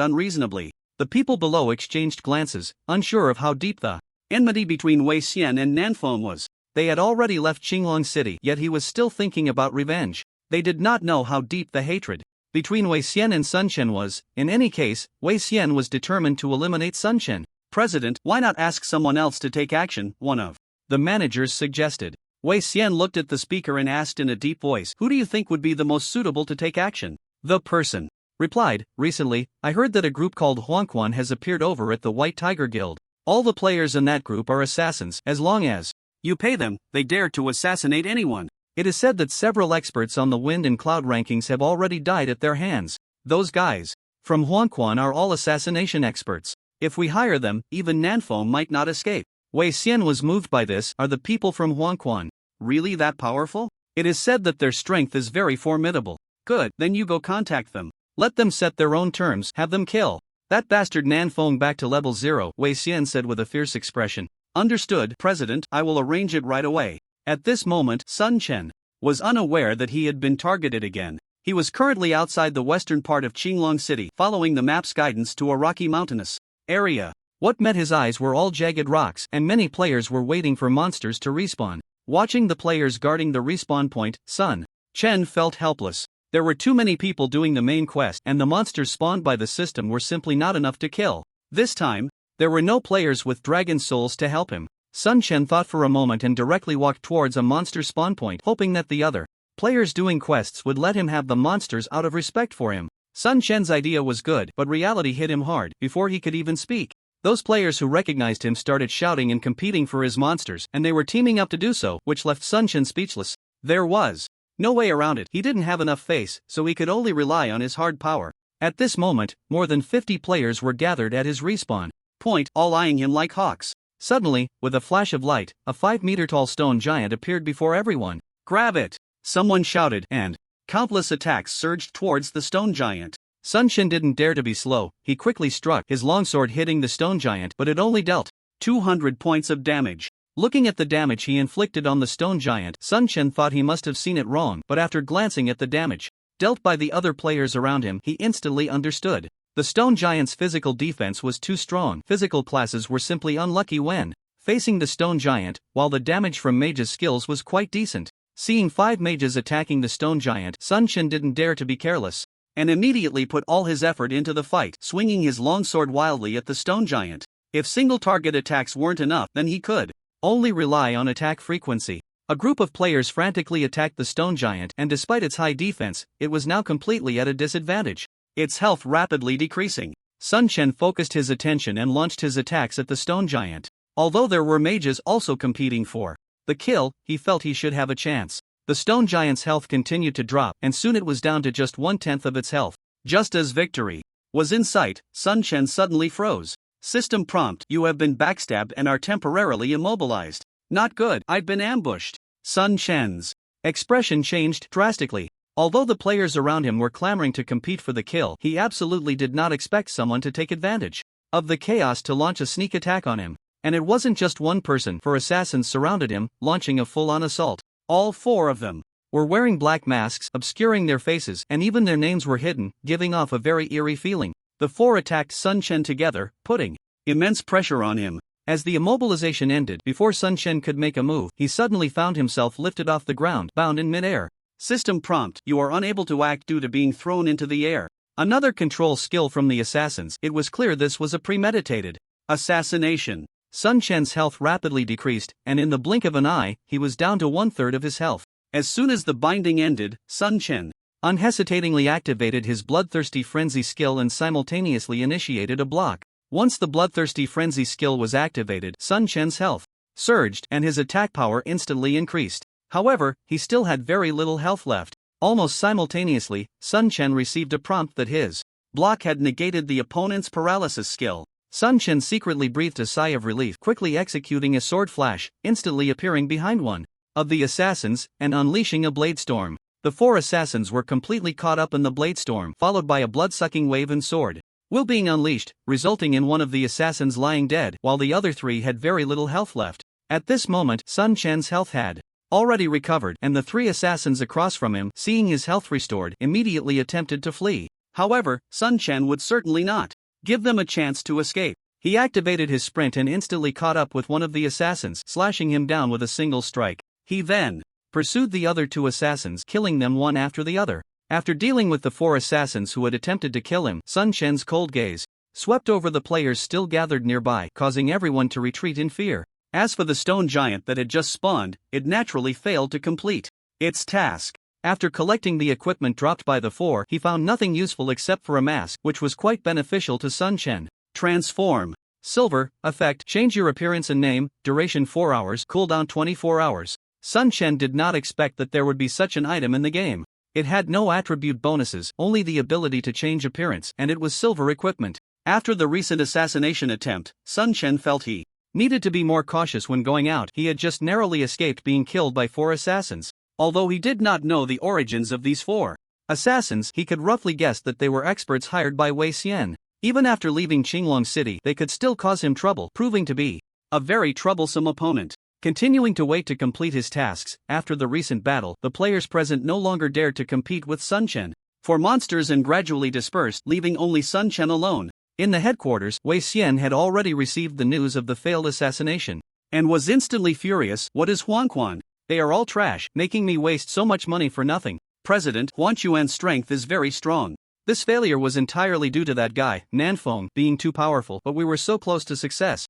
S2: unreasonably. The people below exchanged glances, unsure of how deep the enmity between Wei Xian and Nanfeng was. They had already left Qinglong City, yet he was still thinking about revenge. They did not know how deep the hatred between Wei Xian and Sun Chen was. In any case, Wei Xian was determined to eliminate Sun Chen. "President, why not ask someone else to take action?" one of the managers suggested. Wei Xian looked at the speaker and asked in a deep voice, "Who do you think would be the most suitable to take action?" The person replied, "Recently, I heard that a group called Huangquan has appeared over at the White Tiger Guild. All the players in that group are assassins. As long as you pay them, they dare to assassinate anyone. It is said that several experts on the wind and cloud rankings have already died at their hands. Those guys from Huangquan are all assassination experts. If we hire them, even Nanfeng might not escape." Wei Xian was moved by this. "Are the people from Huangquan really that powerful? It is said that their strength is very formidable." "Good, then you go contact them. Let them set their own terms, have them kill that bastard Nanfeng back to level 0, Wei Xian said with a fierce expression. "Understood, President, I will arrange it right away." At this moment, Sun Chen was unaware that he had been targeted again. He was currently outside the western part of Qinglong City, following the map's guidance to a rocky mountainous area. What met his eyes were all jagged rocks, and many players were waiting for monsters to respawn. Watching the players guarding the respawn point, Sun Chen felt helpless. There were too many people doing the main quest, and the monsters spawned by the system were simply not enough to kill. This time, there were no players with dragon souls to help him. Sun Chen thought for a moment and directly walked towards a monster spawn point, hoping that the other players doing quests would let him have the monsters out of respect for him. Sun Chen's idea was good, but reality hit him hard before he could even speak. Those players who recognized him started shouting and competing for his monsters, and they were teaming up to do so, which left Sun Chen speechless. There was no way around it. He didn't have enough face, so he could only rely on his hard power. At this moment, more than 50 players were gathered at his respawn point, all eyeing him like hawks. Suddenly, with a flash of light, a 5-meter-tall stone giant appeared before everyone. "Grab it!" someone shouted, and countless attacks surged towards the stone giant. Sun Chen didn't dare to be slow. He quickly struck his longsword, hitting the stone giant, but it only dealt 200 points of damage. Looking at the damage he inflicted on the stone giant, Sun Chen thought he must have seen it wrong, but after glancing at the damage dealt by the other players around him, he instantly understood. The stone giant's physical defense was too strong. Physical classes were simply unlucky when facing the stone giant, while the damage from mages' skills was quite decent. Seeing 5 mages attacking the stone giant, Sun Chen didn't dare to be careless, and immediately put all his effort into the fight, swinging his longsword wildly at the stone giant. If single target attacks weren't enough, then he could only rely on attack frequency. A group of players frantically attacked the stone giant, and despite its high defense, it was now completely at a disadvantage, its health rapidly decreasing. Sun Chen focused his attention and launched his attacks at the stone giant. Although there were mages also competing for the kill, he felt he should have a chance. The stone giant's health continued to drop, and soon it was down to just 1/10 of its health. Just as victory was in sight, Sun Chen suddenly froze. System prompt: "You have been backstabbed and are temporarily immobilized." "Not good, I've been ambushed." Sun Chen's expression changed drastically. Although the players around him were clamoring to compete for the kill, he absolutely did not expect someone to take advantage of the chaos to launch a sneak attack on him. And it wasn't just one person, for assassins surrounded him, launching a full-on assault. All 4 of them were wearing black masks, obscuring their faces, and even their names were hidden, giving off a very eerie feeling. The 4 attacked Sun Chen together, putting immense pressure on him. As the immobilization ended, before Sun Chen could make a move, he suddenly found himself lifted off the ground, bound in midair. System prompt: "You are unable to act due to being thrown into the air." Another control skill from the assassins. It was clear this was a premeditated assassination. Sun Chen's health rapidly decreased, and in the blink of an eye, he was down to 1/3 of his health. As soon as the binding ended, Sun Chen unhesitatingly activated his bloodthirsty frenzy skill and simultaneously initiated a block.
S1: Once the bloodthirsty frenzy skill was activated, Sun Chen's health surged and his attack power instantly increased. However, he still had very little health left. Almost simultaneously, Sun Chen received a prompt that his block had negated the opponent's paralysis skill. Sun Chen secretly breathed a sigh of relief, quickly executing a sword flash, instantly appearing behind one of the assassins, and unleashing a blade storm. The 4 assassins were completely caught up in the blade storm, followed by a blood-sucking wave and sword will being unleashed, resulting in one of the assassins lying dead, while the other 3 had very little health left. At this moment, Sun Chen's health had already recovered, and the 3 assassins across from him, seeing his health restored, immediately attempted to flee. However, Sun Chen would certainly not give them a chance to escape. He activated his sprint and instantly caught up with one of the assassins, slashing him down with a single strike. He then pursued the other 2 assassins, killing them one after the other. After dealing with the 4 assassins who had attempted to kill him, Sun Chen's cold gaze swept over the players still gathered nearby, causing everyone to retreat in fear. As for the stone giant that had just spawned, it naturally failed to complete its task. After collecting the equipment dropped by the 4, he found nothing useful except for a mask, which was quite beneficial to Sun Chen. Transform. Silver, effect, change your appearance and name, duration 4 hours, cooldown 24 hours. Sun Chen did not expect that there would be such an item in the game. It had no attribute bonuses, only the ability to change appearance, and it was silver equipment. After the recent assassination attempt, Sun Chen felt he needed to be more cautious when going out. He had just narrowly escaped being killed by 4 assassins. Although he did not know the origins of these 4 assassins, he could roughly guess that they were experts hired by Wei Xian. Even after leaving Qinglong City, they could still cause him trouble, proving to be a very troublesome opponent. Continuing to wait to complete his tasks, after the recent battle, the players present no longer dared to compete with Sun Chen. 4 monsters and gradually dispersed, leaving only Sun Chen alone. In the headquarters, Wei Xian had already received the news of the failed assassination and was instantly furious. What is Huanquan? They are all trash, making me waste so much money for nothing. President, Huan Chuan's strength is very strong. This failure was entirely due to that guy, Nanfeng, being too powerful, but we were so close to success.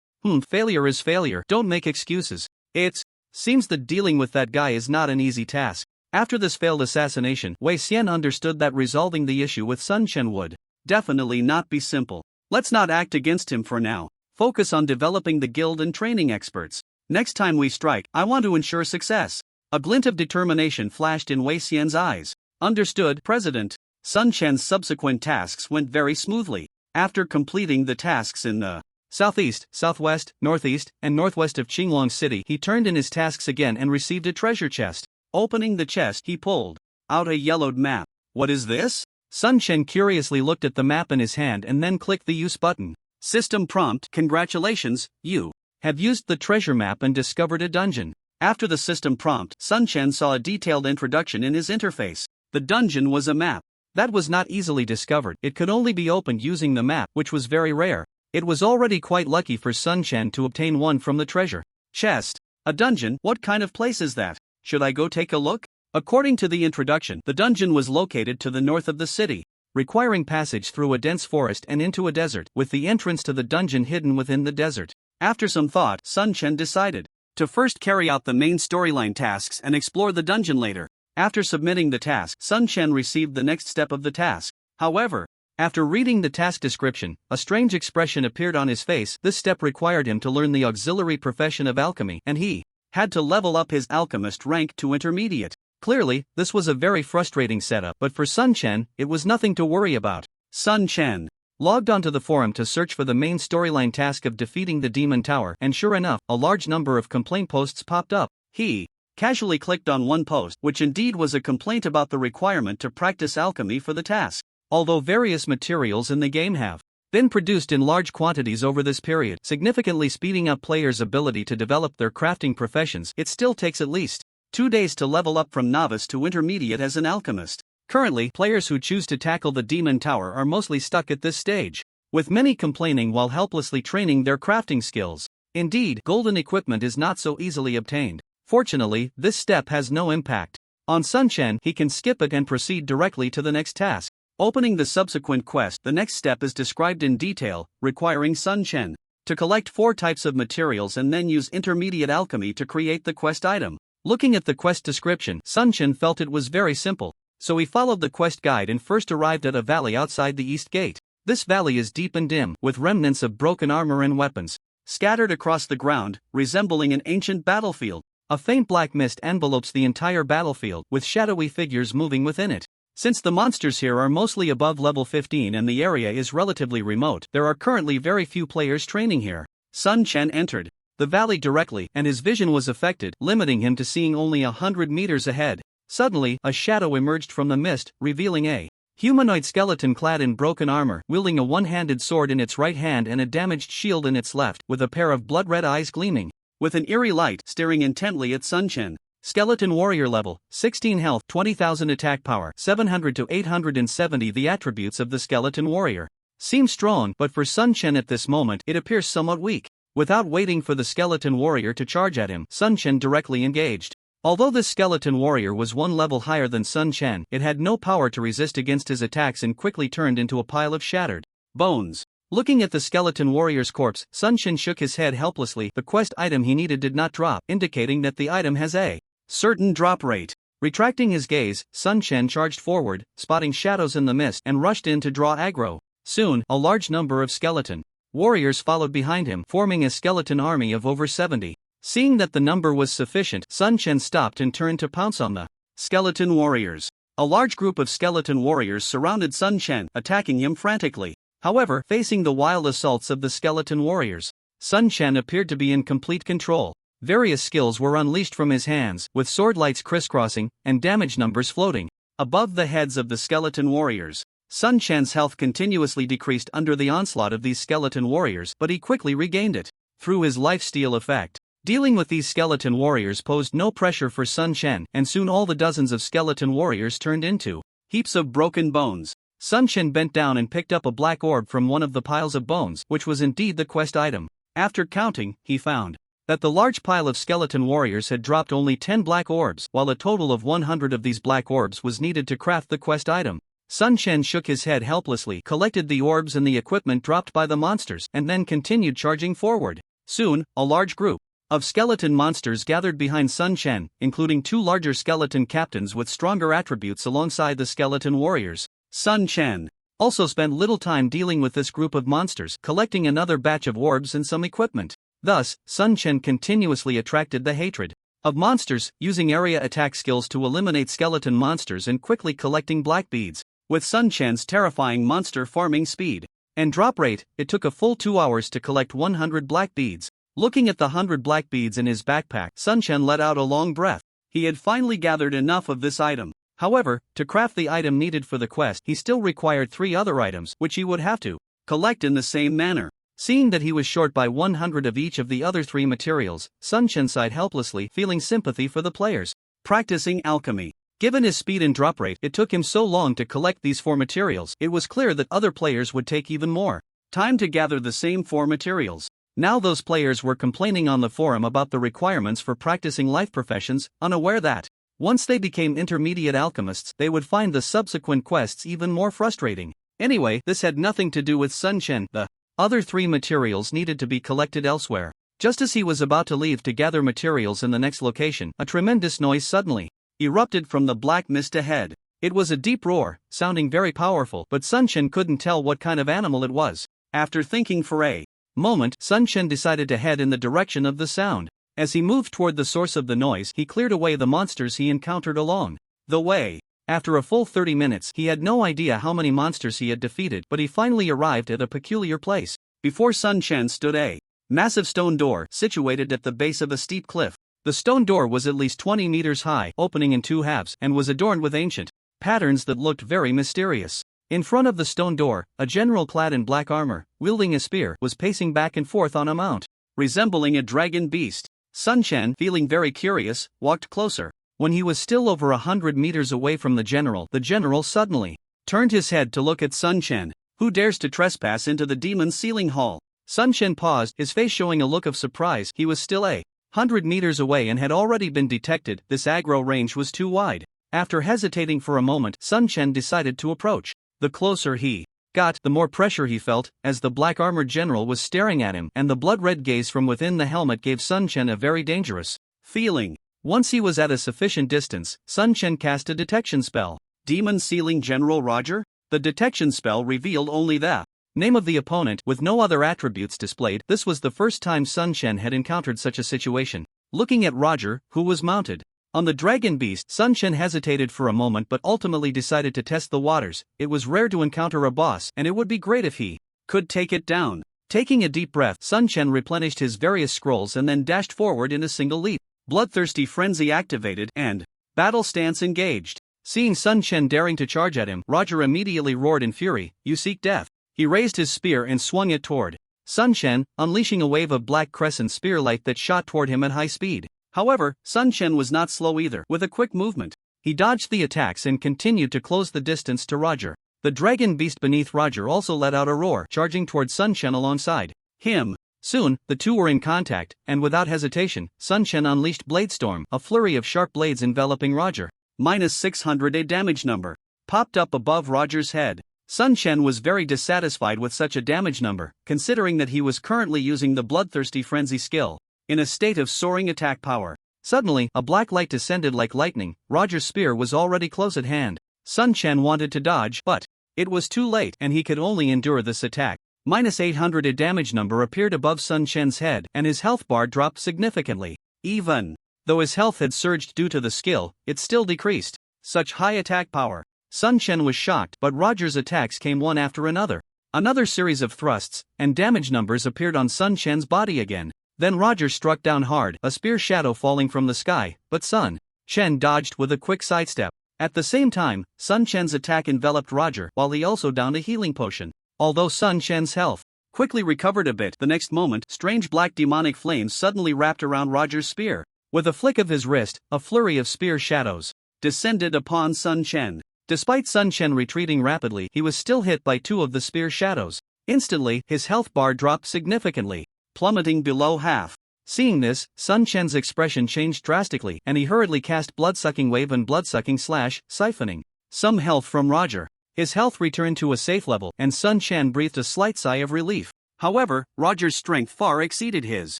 S1: Failure is failure, don't make excuses. It seems that dealing with that guy is not an easy task. After this failed assassination, Wei Xian understood that resolving the issue with Sun Chen would definitely not be simple. Let's not act against him for now. Focus on developing the guild and training experts. Next time we strike, I want to ensure success. A glint of determination flashed in Wei Xian's eyes. Understood, President. Sun Chen's subsequent tasks went very smoothly. After completing the tasks in the southeast, southwest, northeast, and northwest of Qinglong City, he turned in his tasks again and received a treasure chest. Opening the chest, he pulled out a yellowed map. What is this? Sun Chen curiously looked at the map in his hand and then clicked the use button. System prompt: congratulations, you have used the treasure map and discovered a dungeon. After the system prompt, Sun Chen saw a detailed introduction in his interface. The dungeon was a map that was not easily discovered. It could only be opened using the map, which was very rare. It was already quite lucky for Sun Chen to obtain one from the treasure chest. A dungeon? What kind of place is that? Should I go take a look? According to the introduction, the dungeon was located to the north of the city, requiring passage through a dense forest and into a desert, with the entrance to the dungeon hidden within the desert. After some thought, Sun Chen decided to first carry out the main storyline tasks and explore the dungeon later. After submitting the task, Sun Chen received the next step of the task. However, after reading the task description, a strange expression appeared on his face. This step required him to learn the auxiliary profession of alchemy, and he had to level up his alchemist rank to intermediate. Clearly, this was a very frustrating setup, but for Sun Chen, it was nothing to worry about. Sun Chen logged onto the forum to search for the main storyline task of defeating the Demon Tower, and sure enough, a large number of complaint posts popped up. He casually clicked on one post, which indeed was a complaint about the requirement to practice alchemy for the task. Although various materials in the game have been produced in large quantities over this period, significantly speeding up players' ability to develop their crafting professions, it still takes at least 2 days to level up from novice to intermediate as an alchemist. Currently, players who choose to tackle the Demon Tower are mostly stuck at this stage, with many complaining while helplessly training their crafting skills. Indeed, golden equipment is not so easily obtained. Fortunately, this step has no impact on Sun Chen. He can skip it and proceed directly to the next task. Opening the subsequent quest, the next step is described in detail, requiring Sun Chen to collect 4 types of materials and then use intermediate alchemy to create the quest item. Looking at the quest description, Sun Chen felt it was very simple, so he followed the quest guide and first arrived at a valley outside the east gate. This valley is deep and dim, with remnants of broken armor and weapons
S2: scattered across the ground, resembling an ancient battlefield.
S1: A faint black mist envelopes the entire battlefield, with shadowy figures moving within it. Since the monsters here are mostly above level 15 and the area is relatively remote, there are currently very few players training here.
S2: Sun Chen entered
S1: the valley directly, and his vision was affected, limiting him to seeing only 100 meters ahead. Suddenly, a shadow emerged from the mist, revealing a humanoid skeleton clad in broken armor, wielding a one-handed sword in its right hand and a damaged shield in its left, with a pair of blood-red eyes gleaming.
S2: With an eerie light, staring intently at Sun Chen.
S1: Skeleton warrior level, 16 health, 20,000 attack power, 700 to 870. The attributes of the skeleton warrior seem strong, but for Sun Chen at this moment, it appears somewhat weak. Without waiting for the skeleton warrior to charge at him, Sun Chen directly engaged. Although this skeleton warrior was one level higher than Sun Chen, it had no power to resist against his attacks and quickly turned into a pile of shattered bones. Looking at the skeleton warrior's corpse, Sun Chen shook his head helplessly. The quest item he needed did not drop, indicating that the item has a certain drop rate. Retracting his gaze, Sun Chen charged forward, spotting shadows in the mist, and rushed in to draw aggro. Soon, a large number of skeleton warriors followed behind him, forming a skeleton army of over 70. Seeing that the number was sufficient, Sun Chen stopped and turned to pounce on the skeleton warriors. A large group of skeleton warriors surrounded Sun Chen, attacking him frantically. However, facing the wild assaults of the skeleton warriors, Sun Chen appeared to be in complete control. Various skills were unleashed from his hands, with sword lights crisscrossing and damage numbers floating above the heads of the skeleton warriors. Sun Chen's health continuously decreased under the onslaught of these skeleton warriors, but he quickly regained it through his lifesteal effect. Dealing with these skeleton warriors posed no pressure for Sun Chen, and soon all the dozens of skeleton warriors turned into
S2: heaps of broken bones.
S1: Sun Chen bent down and picked up a black orb from one of the piles of bones, which was indeed the quest item. After counting, he found that the large pile of skeleton warriors had dropped only 10 black orbs, while a total of 100 of these black orbs was needed to craft the quest item. Sun Chen shook his head helplessly, collected the orbs and the equipment dropped by the monsters, and then continued charging forward. Soon, a large group of skeleton monsters gathered behind Sun Chen, including 2 larger skeleton captains with stronger attributes alongside the skeleton warriors.
S2: Sun Chen
S1: also spent little time dealing with this group of monsters, collecting another batch of orbs and some equipment. Thus, Sun Chen continuously attracted the hatred of monsters, using area attack skills to eliminate skeleton monsters and quickly collecting black beads.
S2: With Sun Chen's terrifying monster farming speed
S1: and drop rate, it took a full 2 hours to collect 100 black beads. Looking at the 100 black beads in his backpack, Sun Chen let out a long breath.
S2: He had finally gathered enough of this item.
S1: However, to craft the item needed for the quest, he still required 3 other items, which he would have to
S2: collect in the same manner.
S1: Seeing that he was short by 100 of each of the other 3 materials, Sun Chen sighed helplessly, feeling sympathy for the players
S2: practicing alchemy.
S1: Given his speed and drop rate, it took him so long to collect these 4 materials, it was clear that other players would take even more
S2: time to gather the same 4 materials.
S1: Now those players were complaining on the forum about the requirements for practicing life professions, unaware that once they became intermediate alchemists, they would find the subsequent quests even more frustrating. Anyway, this had nothing to do with Sun Chen. The other 3 materials needed to be collected elsewhere. Just as he was about to leave to gather materials in the next location, a tremendous noise suddenly erupted from the black mist ahead. It was a deep roar, sounding very powerful, but Sun Chen couldn't tell what kind of animal it was. After thinking for a moment, Sun Chen decided to head in the direction of the sound. As he moved toward the source of the noise, he cleared away the monsters he encountered along the way. After a full 30 minutes, he had no idea how many monsters he had defeated, but he finally arrived at a peculiar place. Before Sun Chen stood a massive stone door situated at the base of a steep cliff. The stone door was at least 20 meters high, opening in 2 halves, and was adorned with ancient patterns that looked very mysterious. In front of the stone door, a general clad in black armor, wielding a spear, was pacing back and forth on a mount, resembling a dragon beast. Sun Chen, feeling very curious, walked closer. When he was still over 100 meters away from the general suddenly turned his head to look at Sun Chen. Who dares to trespass into the demon's sealing hall? Sun Chen paused, his face showing a look of surprise. He was still 100 meters away and had already been detected. This aggro range was too wide. After hesitating for a moment, Sun Chen decided to approach. The closer he got, the more pressure he felt, as the black-armored general was staring at him, and the blood-red gaze from within the helmet gave Sun Chen a very dangerous feeling. Once he was at a sufficient distance, Sun Chen cast a detection spell.
S2: Demon Sealing General Roger? The detection spell revealed only the
S1: Name of the opponent with no other attributes displayed. This was the first time Sun Shen had encountered such a situation. Looking at Roger, who was mounted on the dragon beast, Sun Shen hesitated for a moment but ultimately decided to test the waters. It was rare to encounter a boss, and it would be great if he could take it down. Taking a deep breath, Sun Shen replenished his various scrolls and then dashed forward in a single leap. Bloodthirsty frenzy activated and battle stance engaged. Seeing Sun Shen daring to charge at him, Roger immediately roared in fury, "You seek death." He raised his spear and swung it toward Sun Shen, unleashing a wave of black crescent spear light that shot toward him at high speed. However, Sun Shen was not slow either. With a quick movement, he dodged the attacks and continued to close the distance to Roger. The dragon beast beneath Roger also let out a roar, charging toward Sun Shen alongside him. Soon, the two were in contact, and without hesitation, Sun Shen unleashed Bladestorm, a flurry of sharp blades enveloping Roger. -600 a damage number popped up above Roger's head. Sun Shen was very dissatisfied with such a damage number, considering that he was currently using the Bloodthirsty Frenzy skill in a state of soaring attack power. Suddenly, a black light descended like lightning. Roger's spear was already close at hand. Sun Shen wanted to dodge, but it was too late and he could only endure this attack. -800 a damage number appeared above Sun Shen's head and his health bar dropped significantly. Even though his health had surged due to the skill, it still decreased. Such high attack power. Sun Shen was shocked, but Roger's attacks came one after another. Another series of thrusts, and damage numbers appeared on Sun Shen's body again. Then Roger struck down hard, a spear shadow falling from the sky, but Sun Shen dodged with a quick sidestep. At the same time, Sun Shen's attack enveloped Roger while he also downed a healing potion. Although Sun Shen's health quickly recovered a bit, the next moment, strange black demonic flames suddenly wrapped around Roger's spear. With a flick of his wrist, a flurry of spear shadows descended upon Sun Shen. Despite Sun Shen retreating rapidly, he was still hit by two of the spear shadows. Instantly, his health bar dropped significantly, plummeting below half. Seeing this, Sun Shen's expression changed drastically, and he hurriedly cast Bloodsucking Wave and Bloodsucking Slash, siphoning some health from Roger. His health returned to a safe level, and Sun Shen breathed a slight sigh of relief. However, Roger's strength far exceeded his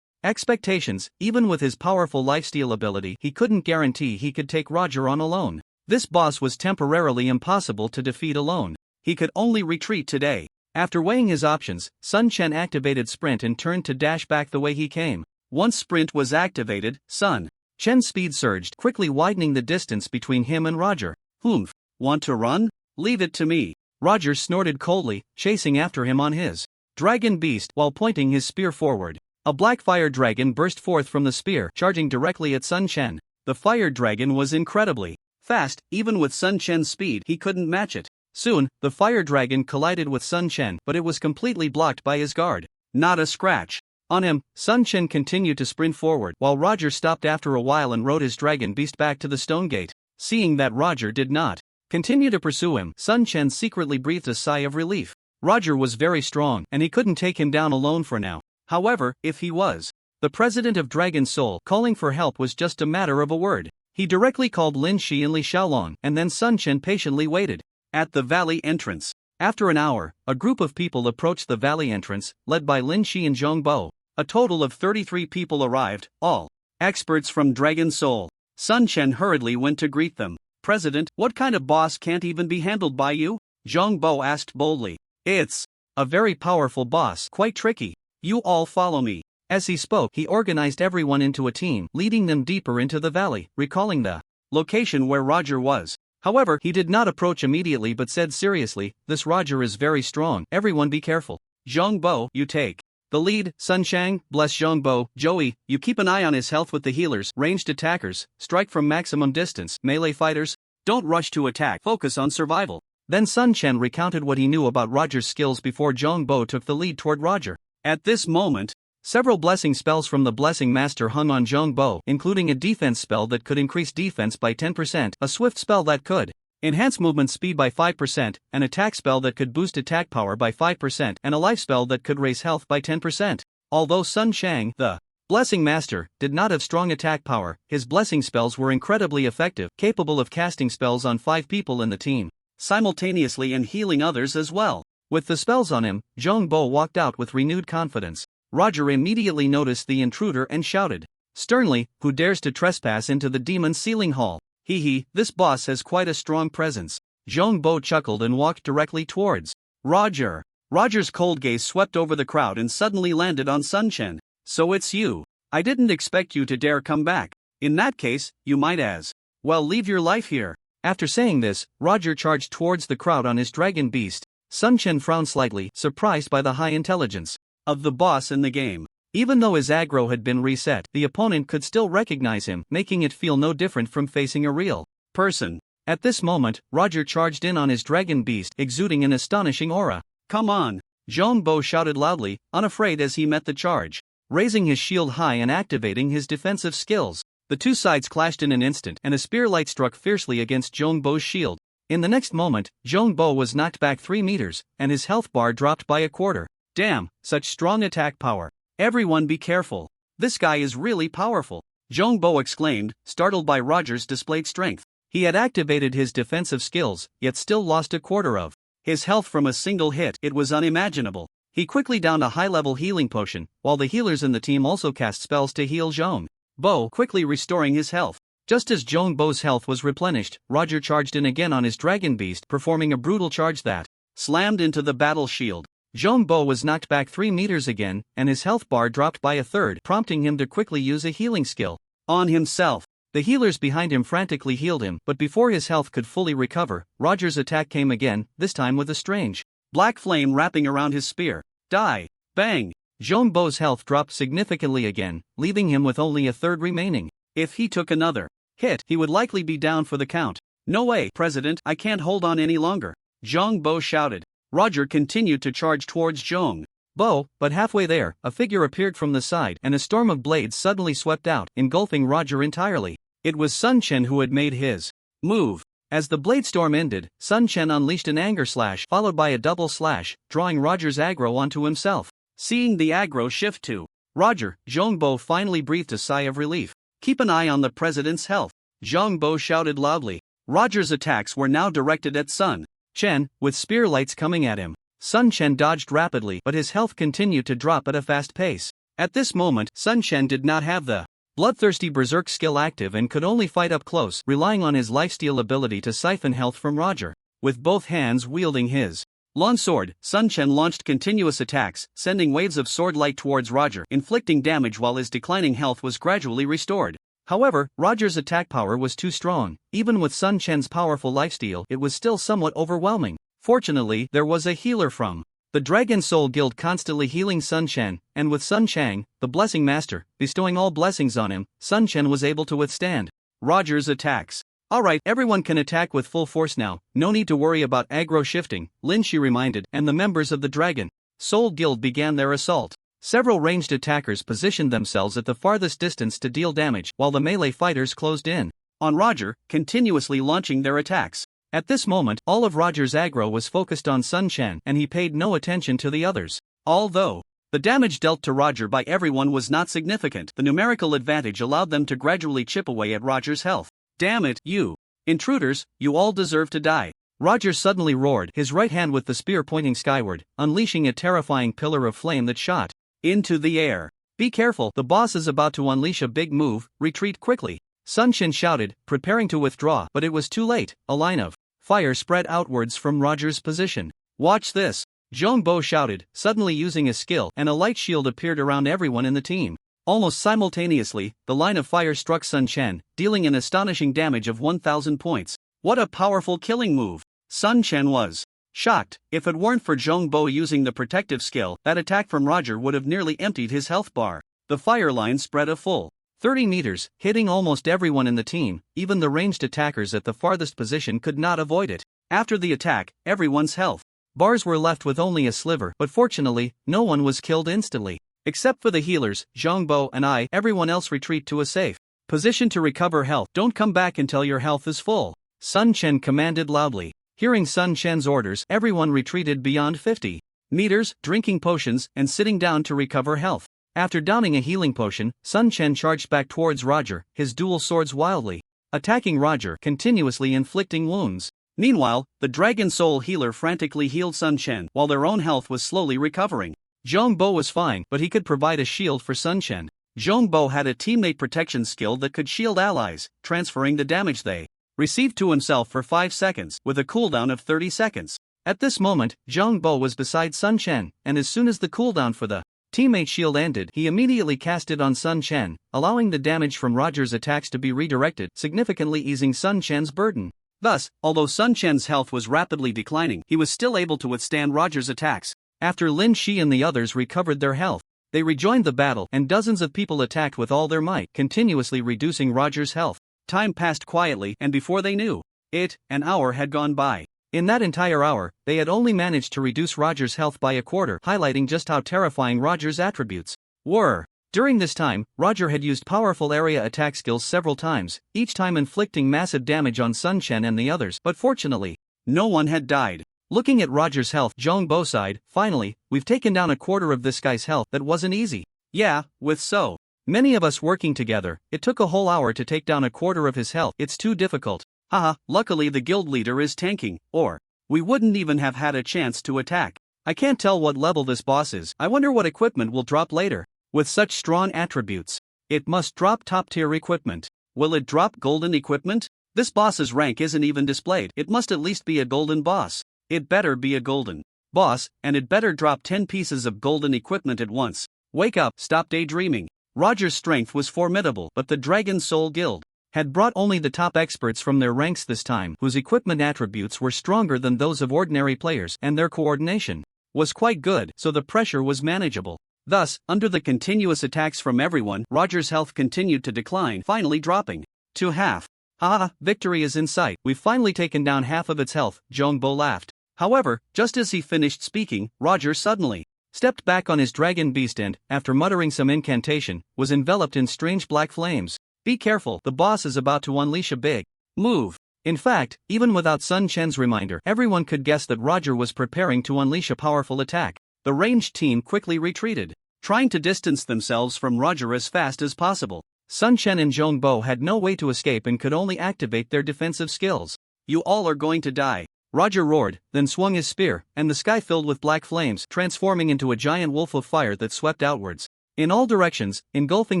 S1: expectations. Even with his powerful lifesteal ability, he couldn't guarantee he could take Roger on alone. This boss was temporarily impossible to defeat alone. He could only retreat today. After weighing his options, Sun Shen activated Sprint and turned to dash back the way he came. Once Sprint was activated, Sun Shen's speed surged, quickly widening the distance between him and Roger. "Humph, want to run? Leave it to me." Roger snorted coldly, chasing after him on his dragon beast while pointing his spear forward. A black fire dragon burst forth from the spear, charging directly at Sun Shen. The fire dragon was incredibly fast. Even with Sun Shen's speed, he couldn't match it. Soon, the fire dragon collided with Sun Shen, but it was completely blocked by his guard. Not a scratch on him. Sun Shen continued to sprint forward, while Roger stopped after a while and rode his dragon beast back to the stone gate. Seeing that Roger did not continue to pursue him, Sun Shen secretly breathed a sigh of relief. Roger was very strong, and he couldn't take him down alone for now. However, if he was the president of Dragon Soul, calling for help was just a matter of a word. He directly called Lin Shi and Li Xiaolong, and then Sun Shen patiently waited at the valley entrance. After an hour, a group of people approached the valley entrance, led by Lin Shi and Zhong Bo. A total of 33 people arrived, all experts from Dragon Soul. Sun Shen hurriedly went to greet them. "President, what kind of boss can't even be handled by you?" Zhong Bo asked boldly. "It's a very powerful boss, quite tricky. You all follow me." As he spoke, he organized everyone into a team, leading them deeper into the valley, recalling the location where Roger was. However, he did not approach immediately but said seriously, "This Roger is very strong, everyone be careful. Zhong Bo, you take the lead. Sun Shang, bless Zhong Bo. Joey, you keep an eye on his health with the healers. Ranged attackers, strike from maximum distance. Melee fighters, don't rush to attack, focus on survival." Then Sun Shen recounted what he knew about Roger's skills before Zhong Bo took the lead toward Roger. At this moment, several blessing spells from the Blessing Master hung on Zhong Bo, including a defense spell that could increase defense by 10%, a swift spell that could enhance movement speed by 5%, an attack spell that could boost attack power by 5%, and a life spell that could raise health by 10%. Although Sun Shang, the Blessing Master, did not have strong attack power, his blessing spells were incredibly effective, capable of casting spells on 5 people in the team simultaneously and healing others as well. With the spells on him, Zhong Bo walked out with renewed confidence. Roger immediately noticed the intruder and shouted sternly, "Who dares to trespass into the demon sealing hall? Hee, this boss has quite a strong presence." Zhong Bo chuckled and walked directly towards Roger.
S2: Roger's cold gaze swept over the crowd and suddenly landed on Sun Chen. So it's you. I didn't expect you to dare come back. In that case, you might as well leave your life here.
S1: After saying this, Roger charged towards the crowd on his dragon beast. Sun Chen frowned slightly, surprised by the high intelligence
S2: of the boss in the game.
S1: Even though his aggro had been reset, the opponent could still recognize him, making it feel no different from facing a real
S2: person.
S1: At this moment, Roger charged in on his dragon beast, exuding an astonishing aura.
S2: Come on!
S1: Zhong Bo shouted loudly, unafraid as he met the charge. Raising his shield high and activating his defensive skills, the two sides clashed in an instant and a spear light struck fiercely against Zhong Bo's shield. In the next moment, Zhong Bo was knocked back 3 meters, and his health bar dropped by a quarter.
S2: Damn, such strong attack power. Everyone be careful. This guy is really powerful. Zhong Bo exclaimed, startled by Roger's displayed strength.
S1: He had activated his defensive skills, yet still lost a quarter of
S2: his health from a single hit. It was unimaginable.
S1: He quickly downed a high-level healing potion, while the healers in the team also cast spells to heal Zhong Bo,
S2: quickly restoring his health.
S1: Just as Zhong Bo's health was replenished, Roger charged in again on his dragon beast, performing a brutal charge that
S2: slammed into the battle shield.
S1: Zhong Bo was knocked back 3 meters again, and his health bar dropped by a third, prompting him to quickly use a healing skill
S2: on himself.
S1: The healers behind him frantically healed him, but before his health could fully recover, Roger's attack came again, this time with a strange
S2: black flame wrapping around his spear. Die! Bang!
S1: Zhong Bo's health dropped significantly again, leaving him with only a third remaining.
S2: If he took another hit, he would likely be down for the count. No way, President, I can't hold on any longer. Zhong Bo shouted. Roger continued to charge towards Zhong
S1: Bo, but halfway there, a figure appeared from the side and a storm of blades suddenly swept out, engulfing Roger entirely. It was Sun Chen who had made his move. As the blade storm ended, Sun Chen unleashed an anger slash followed by a double slash, drawing Roger's aggro onto himself.
S2: Seeing the aggro shift to Roger, Zhong Bo finally breathed a sigh of relief. Keep an eye on the president's health, Zhong Bo shouted loudly. Roger's attacks were now directed at Sun
S1: Chen, with spear lights coming at him. Sun Chen dodged rapidly, but his health continued to drop at a fast pace.
S2: At this moment, Sun Chen did not have the
S1: bloodthirsty berserk skill active and could only fight up close, relying on his lifesteal ability to siphon health from Roger. With both hands wielding his long sword, Sun Chen launched continuous attacks, sending waves of sword light towards Roger, inflicting damage while his declining health was gradually restored. However, Roger's attack power was too strong. Even with Sun Chen's powerful lifesteal, it was still somewhat overwhelming. Fortunately, there was a healer from the Dragon Soul Guild constantly healing Sun Chen, and with Sun Chang, the Blessing Master, bestowing all blessings on him, Sun Chen was able to withstand
S2: Roger's attacks.
S1: Alright, everyone can attack with full force now, no need to worry about aggro shifting, Lin Shi reminded, and the members of the Dragon Soul Guild began their assault. Several ranged attackers positioned themselves at the farthest distance to deal damage, while the melee fighters closed in
S2: on Roger, continuously launching their attacks.
S1: At this moment, all of Roger's aggro was focused on Sun Chen, and he paid no attention to the others.
S2: Although the damage dealt to Roger by everyone was not significant, the numerical advantage allowed them to gradually chip away at Roger's health. Damn it, you intruders, you all deserve to die.
S1: Roger suddenly roared, his right hand with the spear pointing skyward, unleashing a terrifying pillar of flame that shot
S2: into the air.
S1: Be careful, the boss is about to unleash a big move, retreat quickly. Sun Chen shouted, preparing to withdraw, but it was too late. A line of fire spread outwards from Roger's position.
S2: Watch this,
S1: Zhong Bo shouted, suddenly using a skill, and a light shield appeared around everyone in the team. Almost simultaneously, the line of fire struck Sun Chen, dealing an astonishing damage of 1,000 points.
S2: What a powerful killing move! Sun Chen was shocked. If it weren't for Zhong Bo using the protective skill, that attack from Roger would have nearly emptied his health bar. The fire line spread a full
S1: 30 meters, hitting almost everyone in the team. Even the ranged attackers at the farthest position could not avoid it.
S2: After the attack, everyone's health
S1: bars were left with only a sliver, but fortunately, no one was killed instantly. Except for the healers, Zhong Bo and I, everyone else retreat to a safe position to recover health. Don't come back until your health is full, Sun Chen commanded loudly. Hearing Sun Chen's orders, everyone retreated beyond 50 meters, drinking potions and sitting down to recover health. After downing a healing potion, Sun Chen charged back towards Roger, his dual swords wildly attacking Roger, continuously inflicting wounds.
S2: Meanwhile, the Dragon Soul healer frantically healed Sun Chen while their own health was slowly recovering.
S1: Zhong Bo was fine, but he could provide a shield for Sun Chen.
S2: Zhong Bo had a teammate protection skill that could shield allies, transferring the damage they received to himself for 5 seconds, with a cooldown of 30 seconds.
S1: At this moment, Zhang Bo was beside Sun Chen, and as soon as the cooldown for the teammate shield ended, he immediately cast it on Sun Chen, allowing the damage from Roger's attacks to be redirected, significantly easing Sun Chen's burden. Thus, although Sun Chen's health was rapidly declining, he was still able to withstand Roger's attacks. After Lin Shi and the others recovered their health, they rejoined the battle, and dozens of people attacked with all their might, continuously reducing Roger's health. Time passed quietly, and before they knew it, an hour had gone by. In that entire hour, they had only managed to reduce Roger's health by a quarter, highlighting just how terrifying Roger's attributes were. During this time, Roger had used powerful area attack skills several times, each time inflicting massive damage on Sun Chen and the others, but fortunately, no one had died. Looking at Roger's health, Zhang Bo sighed, "Finally, we've taken down a quarter of this guy's health. That wasn't easy." "Yeah, with so many of us working together, it took a whole hour to take down a quarter of his health. It's too difficult. Haha, luckily the guild leader is tanking, or we wouldn't even have had a chance to attack. I can't tell what level this boss is. I wonder what equipment will drop later. With such strong attributes, it must drop top-tier equipment. Will it drop golden equipment? This boss's rank isn't even displayed. It must at least be a golden boss. It better be a golden boss, and it better drop 10 pieces of golden equipment at once. Wake up, stop daydreaming." Roger's strength was formidable, but the Dragon Soul Guild had brought only the top experts from their ranks this time, whose equipment attributes were stronger than those of ordinary players, and their coordination was quite good, so the pressure was manageable. Thus, under the continuous attacks from everyone, Roger's health continued to decline, finally dropping to half. "Ah, victory is in sight. We've finally taken down half of its health," Zhang Bo laughed. However, just as he finished speaking, Roger suddenly stepped back on his dragon beast and, after muttering some incantation, was enveloped in strange black flames. "Be careful, the boss is about to unleash a big move." In fact, even without Sun Chen's reminder, everyone could guess that Roger was preparing to unleash a powerful attack. The ranged team quickly retreated, trying to distance themselves from Roger as fast as possible. Sun Chen and Zhang Bo had no way to escape and could only activate their defensive skills. "You all are going to die," Roger roared, then swung his spear, and the sky filled with black flames, transforming into a giant wolf of fire that swept outwards in all directions, engulfing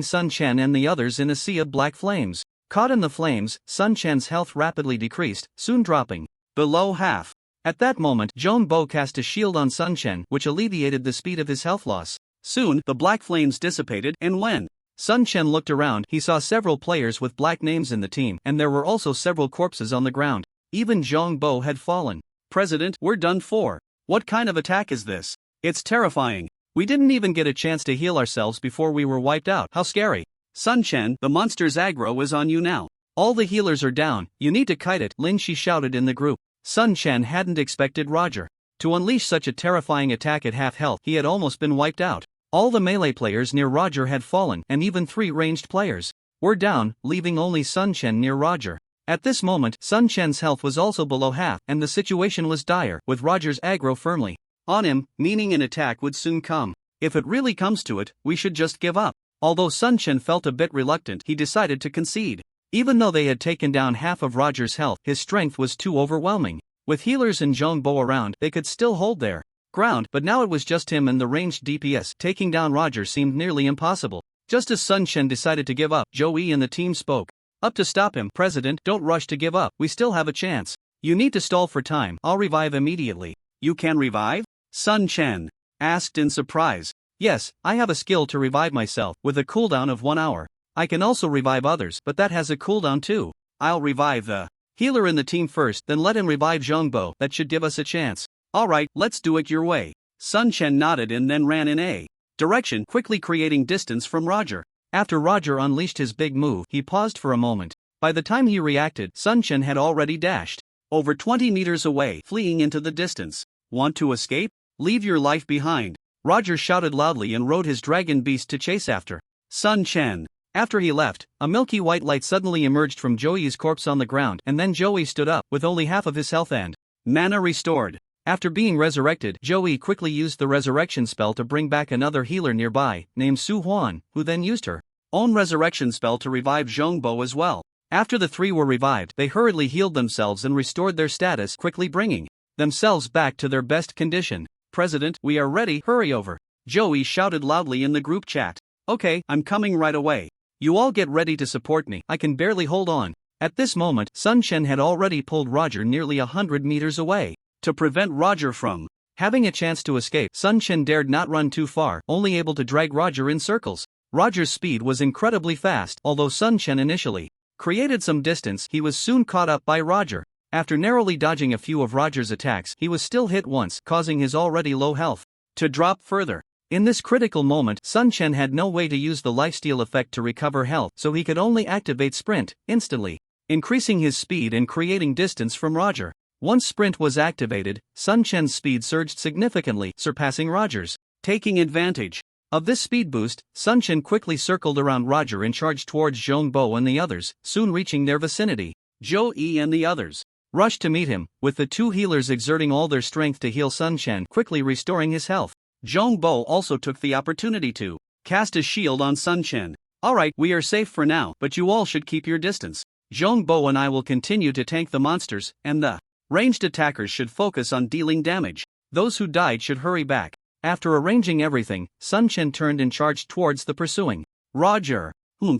S1: Sun Chen and the others in a sea of black flames. Caught in the flames, Sun Chen's health rapidly decreased, soon dropping below half. At that moment, Zhang Bo cast a shield on Sun Chen, which alleviated the speed of his health loss. Soon, the black flames dissipated, and when Sun Chen looked around, he saw several players with black names in the team, and there were also several corpses on the ground. Even Zhang Bo had fallen. "President, we're done for. What kind of attack is this? It's terrifying. We didn't even get a chance to heal ourselves before we were wiped out. How scary." "Sun Chen, the monster's aggro is on you now. All the healers are down. You need to kite it," Lin Shi shouted in the group. Sun Chen hadn't expected Roger to unleash such a terrifying attack at half health. He had almost been wiped out. All the melee players near Roger had fallen, and even 3 ranged players were down, leaving only Sun Chen near Roger. At this moment, Sun Chen's health was also below half, and the situation was dire, with Roger's aggro firmly on him, meaning an attack would soon come. If it really comes to it, we should just give up. Although Sun Chen felt a bit reluctant, he decided to concede. Even though they had taken down half of Roger's health, his strength was too overwhelming. With healers and Zhang Bo around, they could still hold their ground, but now it was just him and the ranged DPS. Taking down Roger seemed nearly impossible. Just as Sun Chen decided to give up, Joey and the team spoke up to stop him. "President, don't rush to give up. We still have a chance. You need to stall for time. I'll revive immediately." "You can revive?" Sun Chen asked in surprise. "Yes, I have a skill to revive myself, with a cooldown of 1 hour. I can also revive others, but that has a cooldown too. I'll revive the healer in the team first, then let him revive Zhang Bo. That should give us a chance." "Alright, let's do it your way." Sun Chen nodded and then ran in a direction, quickly creating distance from Roger. After Roger unleashed his big move, he paused for a moment. By the time he reacted, Sun Chen had already dashed over 20 meters away, fleeing into the distance. "Want to escape? Leave your life behind." Roger shouted loudly and rode his dragon beast to chase after Sun Chen. After he left, a milky white light suddenly emerged from Joey's corpse on the ground, and then Joey stood up, with only half of his health and mana restored. After being resurrected, Joey quickly used the resurrection spell to bring back another healer nearby, named Su Huan, who then used her own resurrection spell to revive Zhang Bo as well. After the 3 were revived, they hurriedly healed themselves and restored their status, quickly bringing themselves back to their best condition. "President, we are ready, hurry over," Joey shouted loudly in the group chat. "Okay, I'm coming right away. You all get ready to support me, I can barely hold on." At this moment, Sun Chen had already pulled Roger nearly 100 meters away.
S2: to prevent Roger from having a chance to escape. Sun Chen dared not run too far, only able to drag Roger in circles. Roger's speed was incredibly fast, although Sun Chen initially created some distance, he was soon caught up by Roger. After narrowly dodging a few of Roger's attacks, he was still hit once, causing his already low health to drop further. In this critical moment, Sun Chen had no way to use the lifesteal effect to recover health, so he could only activate Sprint, instantly increasing his speed and creating distance from Roger. Once Sprint was activated, Sun Chen's speed surged significantly, surpassing Roger's. Taking advantage of this speed boost, Sun Chen quickly circled around Roger and charged towards Zhong Bo and the others, soon reaching their vicinity. Zhou Yi and the others rushed to meet him, with the two healers exerting all their strength to heal Sun Chen, quickly restoring his health. Zhong Bo also took the opportunity to cast a shield on Sun Chen. Alright, we are safe for now, but you all should keep your distance. Zhong Bo and I will continue to tank the monsters, and the ranged attackers should focus on dealing damage. Those who died should hurry back. After arranging everything, Sun Chen turned and charged towards the pursuing Roger.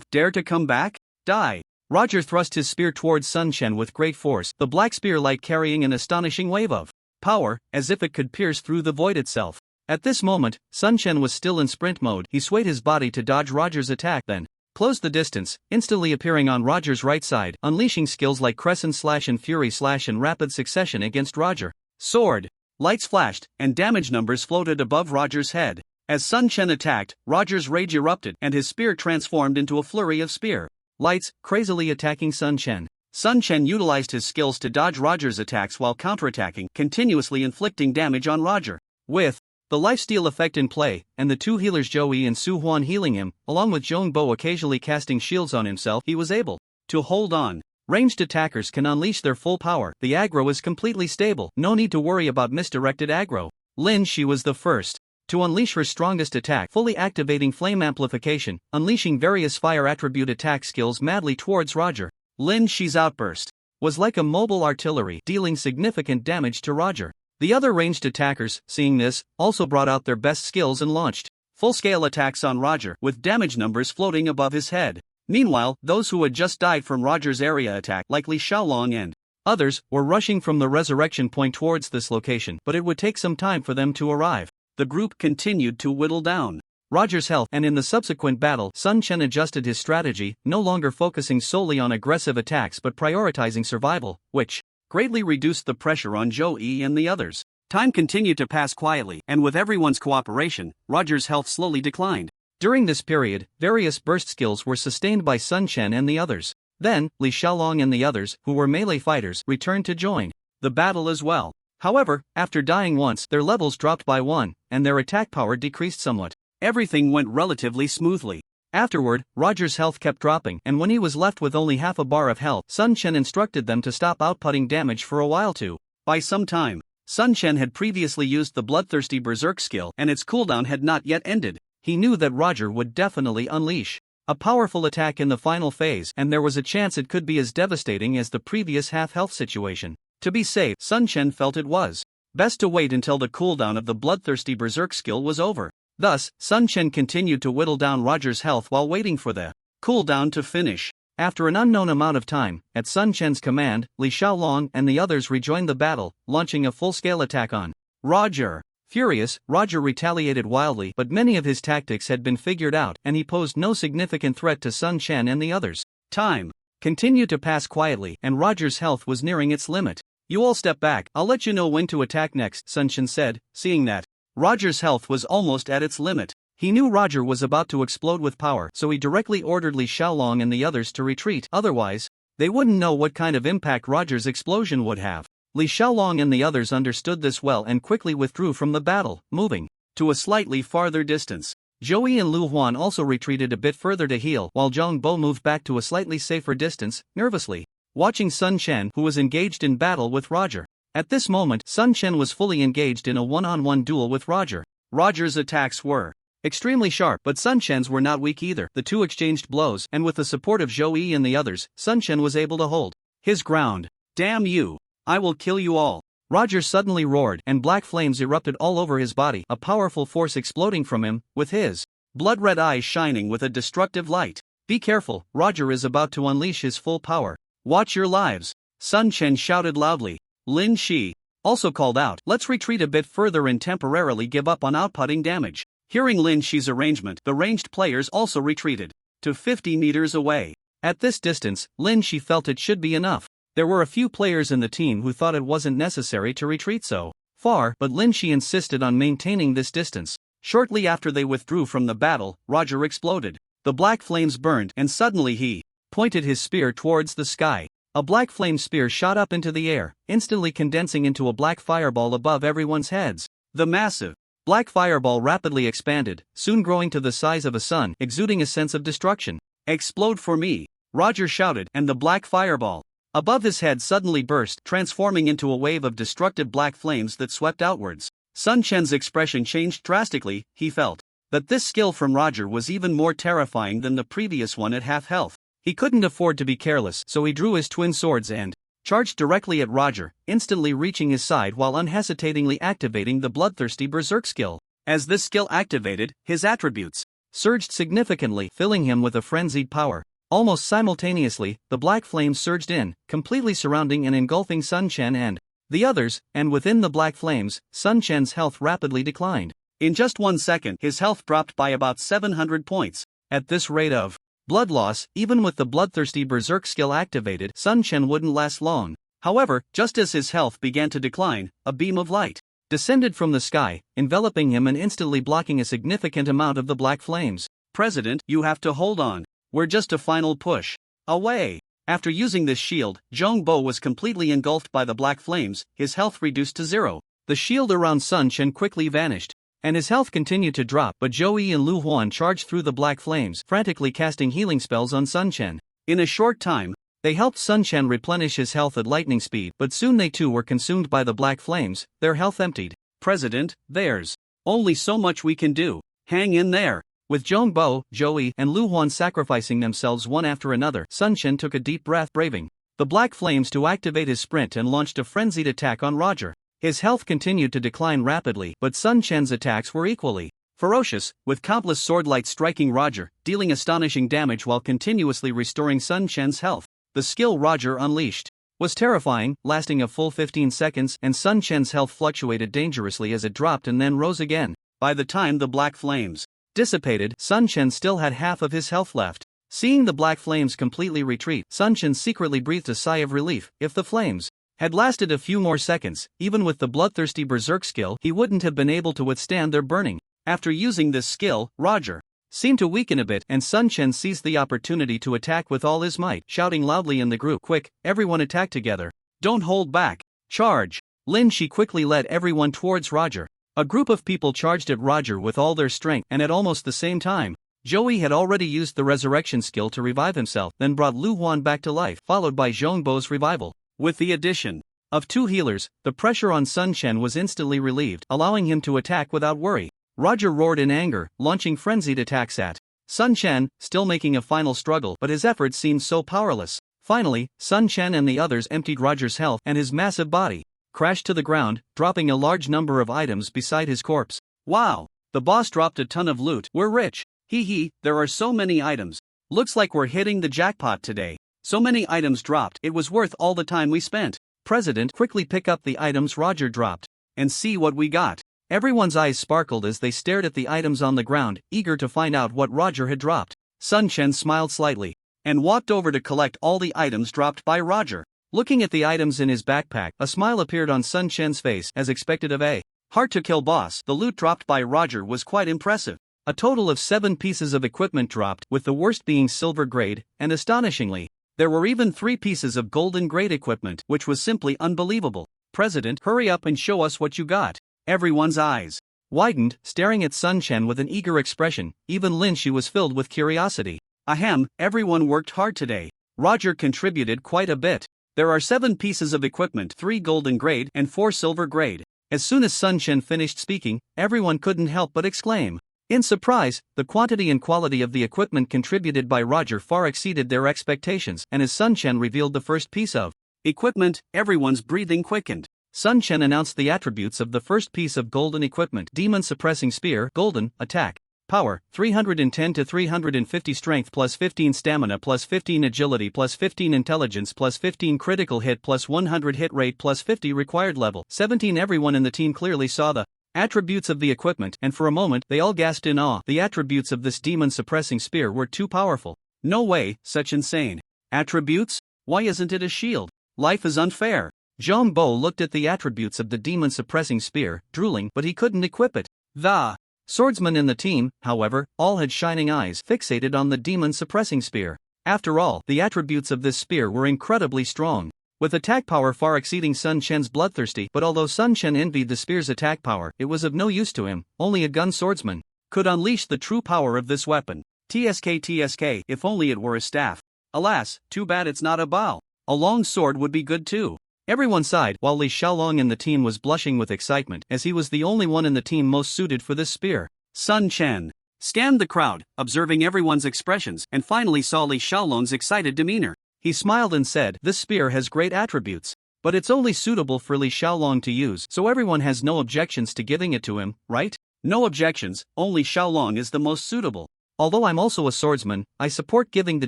S2: Dare to come back? Die. Roger thrust his spear towards Sun Chen with great force, the black spear light carrying an astonishing wave of power, as if it could pierce through the void itself. At this moment, Sun Chen was still in sprint mode. He swayed his body to dodge Roger's attack, then closed the distance, instantly appearing on Roger's right side, unleashing skills like Crescent Slash and Fury Slash in rapid succession against Roger. Sword. Lights flashed, and damage numbers floated above Roger's head. As Sun Chen attacked, Roger's rage erupted, and his spear transformed into a flurry of spear lights, crazily attacking Sun Chen. Sun Chen utilized his skills to dodge Roger's attacks while counterattacking, continuously inflicting damage on Roger. With the lifesteal effect in play, and the two healers Zhou Yi and Su Huan healing him, along with Zhong Bo occasionally casting shields on himself, he was able to hold on. Ranged attackers can unleash their full power. The aggro is completely stable, no need to worry about misdirected aggro. Lin Shi was the first to unleash her strongest attack, fully activating flame amplification, unleashing various fire attribute attack skills madly towards Roger. Lin Shi's outburst was like a mobile artillery, dealing significant damage to Roger. The other ranged attackers, seeing this, also brought out their best skills and launched full-scale attacks on Roger, with damage numbers floating above his head. Meanwhile, those who had just died from Roger's area attack, like Li Xiaolong and others, were rushing from the resurrection point towards this location, but it would take some time for them to arrive. The group continued to whittle down Roger's health, and in the subsequent battle, Sun Chen adjusted his strategy, no longer focusing solely on aggressive attacks but prioritizing survival, which greatly reduced the pressure on Zhou Yi and the others. Time continued to pass quietly, and with everyone's cooperation, Roger's health slowly declined. During this period, various burst skills were sustained by Sun Chen and the others. Then, Li Xiaolong and the others, who were melee fighters, returned to join the battle as well. However, after dying once, their levels dropped by 1, and their attack power decreased somewhat. Everything went relatively smoothly. Afterward, Roger's health kept dropping, and when he was left with only half a bar of health, Sun Chen instructed them to stop outputting damage for a while too. By some time, Sun Chen had previously used the bloodthirsty berserk skill, and its cooldown had not yet ended. He knew that Roger would definitely unleash a powerful attack in the final phase, and there was a chance it could be as devastating as the previous half-health situation. To be safe, Sun Chen felt it was best to wait until the cooldown of the bloodthirsty berserk skill was over. Thus, Sun Chen continued to whittle down Roger's health while waiting for the cooldown to finish. After an unknown amount of time, at Sun Chen's command, Li Xiaolong and the others rejoined the battle, launching a full-scale attack on Roger. Furious, Roger retaliated wildly, but many of his tactics had been figured out, and he posed no significant threat to Sun Chen and the others. Time continued to pass quietly, and Roger's health was nearing its limit. You all step back, I'll let you know when to attack next, Sun Chen said, seeing that Roger's health was almost at its limit. He knew Roger was about to explode with power, so he directly ordered Li Xiaolong and the others to retreat, otherwise, they wouldn't know what kind of impact Roger's explosion would have. Li Xiaolong and the others understood this well and quickly withdrew from the battle, moving to a slightly farther distance. Zhou Yi and Lu Huan also retreated a bit further to heal, while Zhong Bo moved back to a slightly safer distance, nervously watching Sun Chen, who was engaged in battle with Roger. At this moment, Sun Chen was fully engaged in a one-on-one duel with Roger. Roger's attacks were extremely sharp, but Sun Chen's were not weak either. The two exchanged blows, and with the support of Zhou Yi and the others, Sun Chen was able to hold his ground. Damn you! I will kill you all! Roger suddenly roared, and black flames erupted all over his body, a powerful force exploding from him, with his blood-red eyes shining with a destructive light. Be careful, Roger is about to unleash his full power. Watch your lives! Sun Chen shouted loudly. Lin Shi, also called out, "Let's retreat a bit further and temporarily give up on outputting damage." Hearing Lin Shi's arrangement, the ranged players also retreated to 50 meters away. At this distance, Lin Shi felt it should be enough. There were a few players in the team who thought it wasn't necessary to retreat so far, but Lin Shi insisted on maintaining this distance. Shortly after they withdrew from the battle, Roger exploded. The black flames burned, and suddenly he pointed his spear towards the sky. A black flame spear shot up into the air, instantly condensing into a black fireball above everyone's heads. The massive black fireball rapidly expanded, soon growing to the size of a sun, exuding a sense of destruction. "Explode for me!" Roger shouted, and the black fireball above his head suddenly burst, transforming into a wave of destructive black flames that swept outwards. Sun Chen's expression changed drastically. He felt that this skill from Roger was even more terrifying than the previous one at half health. He couldn't afford to be careless, so he drew his twin swords and charged directly at Roger, instantly reaching his side while unhesitatingly activating the bloodthirsty berserk skill. As this skill activated, his attributes surged significantly, filling him with a frenzied power. Almost simultaneously, the black flames surged in, completely surrounding and engulfing Sun Chen and the others, and within the black flames, Sun Chen's health rapidly declined. In just 1 second, his health dropped by about 700 points. At this rate of blood loss, even with the bloodthirsty berserk skill activated, Sun Chen wouldn't last long. However, just as his health began to decline, a beam of light descended from the sky, enveloping him and instantly blocking a significant amount of the black flames. "President, you have to hold on. We're just a final push away." After using this shield, Zhong Bo was completely engulfed by the black flames, his health reduced to 0. The shield around Sun Chen quickly vanished, and his health continued to drop, but Zhou Yi and Lu Huan charged through the black flames, frantically casting healing spells on Sun Chen. In a short time, they helped Sun Chen replenish his health at lightning speed, but soon they too were consumed by the black flames, their health emptied. "President, there's only so much we can do. Hang in there." With Zhong Bo, Zhou Yi, and Lu Huan sacrificing themselves one after another, Sun Chen took a deep breath, braving the black flames to activate his sprint and launched a frenzied attack on Roger. His health continued to decline rapidly, but Sun Chen's attacks were equally ferocious, with countless swordlights striking Roger, dealing astonishing damage while continuously restoring Sun Chen's health. The skill Roger unleashed was terrifying, lasting a full 15 seconds, and Sun Chen's health fluctuated dangerously as it dropped and then rose again. By the time the black flames dissipated, Sun Chen still had half of his health left. Seeing the black flames completely retreat, Sun Chen secretly breathed a sigh of relief. If the flames had lasted a few more seconds, even with the bloodthirsty berserk skill, he wouldn't have been able to withstand their burning. After using this skill, Roger seemed to weaken a bit, and Sun Chen seized the opportunity to attack with all his might, shouting loudly in the group, "Quick, everyone attack together. Don't hold back. Charge!" Lin Shi quickly led everyone towards Roger. A group of people charged at Roger with all their strength, and at almost the same time, Zhou Yi had already used the resurrection skill to revive himself, then brought Lu Huan back to life, followed by Zhong Bo's revival. With the addition of 2 healers, the pressure on Sun Chen was instantly relieved, allowing him to attack without worry. Roger roared in anger, launching frenzied attacks at Sun Chen, still making a final struggle, but his efforts seemed so powerless. Finally, Sun Chen and the others emptied Roger's health, and his massive body crashed to the ground, dropping a large number of items beside his corpse. "Wow, the boss dropped a ton of loot. We're rich. Hee hee, there are so many items. Looks like we're hitting the jackpot today. So many items dropped, it was worth all the time we spent." President, quickly pick up the items Roger dropped and see what we got. Everyone's eyes sparkled as they stared at the items on the ground, eager to find out what Roger had dropped. Sun Chen smiled slightly and walked over to collect all the items dropped by Roger. Looking at the items in his backpack, a smile appeared on Sun Chen's face, as expected of a hard-to-kill boss. The loot dropped by Roger was quite impressive. A total of 7 pieces of equipment dropped, with the worst being silver grade, and astonishingly, there were even 3 pieces of golden grade equipment, which was simply unbelievable. "President, hurry up and show us what you got." Everyone's eyes widened, staring at Sun Chen with an eager expression. Even Lin Shi was filled with curiosity. Ahem, everyone worked hard today. Roger contributed quite a bit. There are 7 pieces of equipment, 3 golden grade and 4 silver grade. As soon as Sun Chen finished speaking, everyone couldn't help but exclaim in surprise. The quantity and quality of the equipment contributed by Roger far exceeded their expectations, and as Sun Chen revealed the first piece of equipment, everyone's breathing quickened. Sun Chen announced the attributes of the first piece of golden equipment: Demon Suppressing Spear, Golden, Attack,
S1: Power, 310 to 350 strength plus 15 stamina plus 15 agility plus 15 intelligence plus 15 critical hit plus 100 hit rate plus 50 required level 17. Everyone in the team clearly saw the attributes of the equipment, and for a moment they all gasped in awe. The attributes of this demon-suppressing spear were too powerful. No way, such insane attributes? Why isn't it a shield? Life is unfair. Zhang Bo looked at the attributes of the demon-suppressing spear, drooling, but he couldn't equip it. The swordsmen in the team, however, all had shining eyes fixated on the demon-suppressing spear. After all, the attributes of this spear were incredibly strong, with attack power far exceeding Sun Chen's bloodthirsty. But although Sun Chen envied the spear's attack power, it was of no use to him. Only a gun swordsman could unleash the true power of this weapon. TSK, if only it were a staff. Alas, too bad it's not a bow. A long sword would be good too. Everyone sighed, while Li Xiaolong in the team was blushing with excitement, as he was the only one in the team most suited for this spear. Sun Chen scanned the crowd, observing everyone's expressions, and finally saw Li Xiaolong's excited demeanor. He smiled and said, "This spear has great attributes, but it's only suitable for Li Xiaolong to use, so everyone has no objections to giving it to him, right?" "No objections, only Xiaolong is the most suitable. Although I'm also a swordsman, I support giving the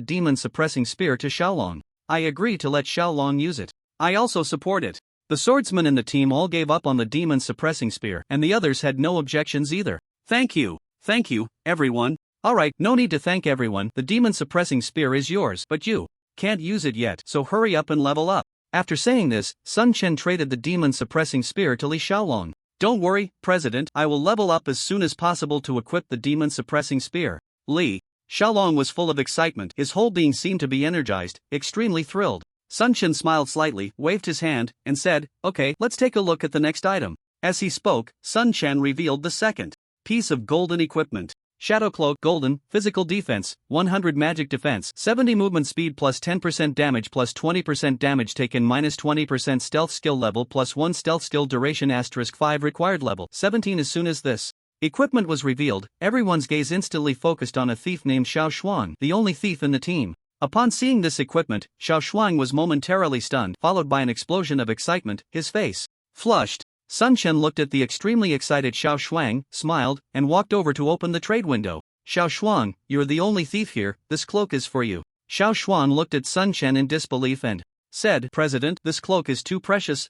S1: demon-suppressing spear to Xiaolong. I agree to let Xiaolong use it." "I also support it." The swordsmen in the team all gave up on the demon-suppressing spear, and the others had no objections either. Thank you, everyone." "Alright, no need to thank everyone, the demon-suppressing spear is yours, but you can't use it yet, so hurry up and level up." After saying this, Sun Chen traded the demon-suppressing spear to Li Xiaolong. "Don't worry, President, I will level up as soon as possible to equip the demon-suppressing spear." Li Xiaolong was full of excitement, his whole being seemed to be energized, extremely thrilled. Sun Chen smiled slightly, waved his hand, and said, "Okay, let's take a look at the next item." As he spoke, Sun Chen revealed the second piece of golden equipment. Shadow Cloak Golden, Physical Defense, 100 Magic Defense, 70 Movement Speed plus 10% damage plus 20% damage taken minus 20% Stealth Skill level plus 1 Stealth Skill duration *5 required level 17. As soon as this equipment was revealed, everyone's gaze instantly focused on a thief named Xiao Shuang, the only thief in the team. Upon seeing this equipment, Xiao Shuang was momentarily stunned, followed by an explosion of excitement, his face flushed. Sun Chen looked at the extremely excited Xiao Shuang, smiled, and walked over to open the trade window. "Xiao Shuang, you're the only thief here, this cloak is for you." Xiao Shuang looked at Sun Chen in disbelief and said, "President, this cloak is too precious."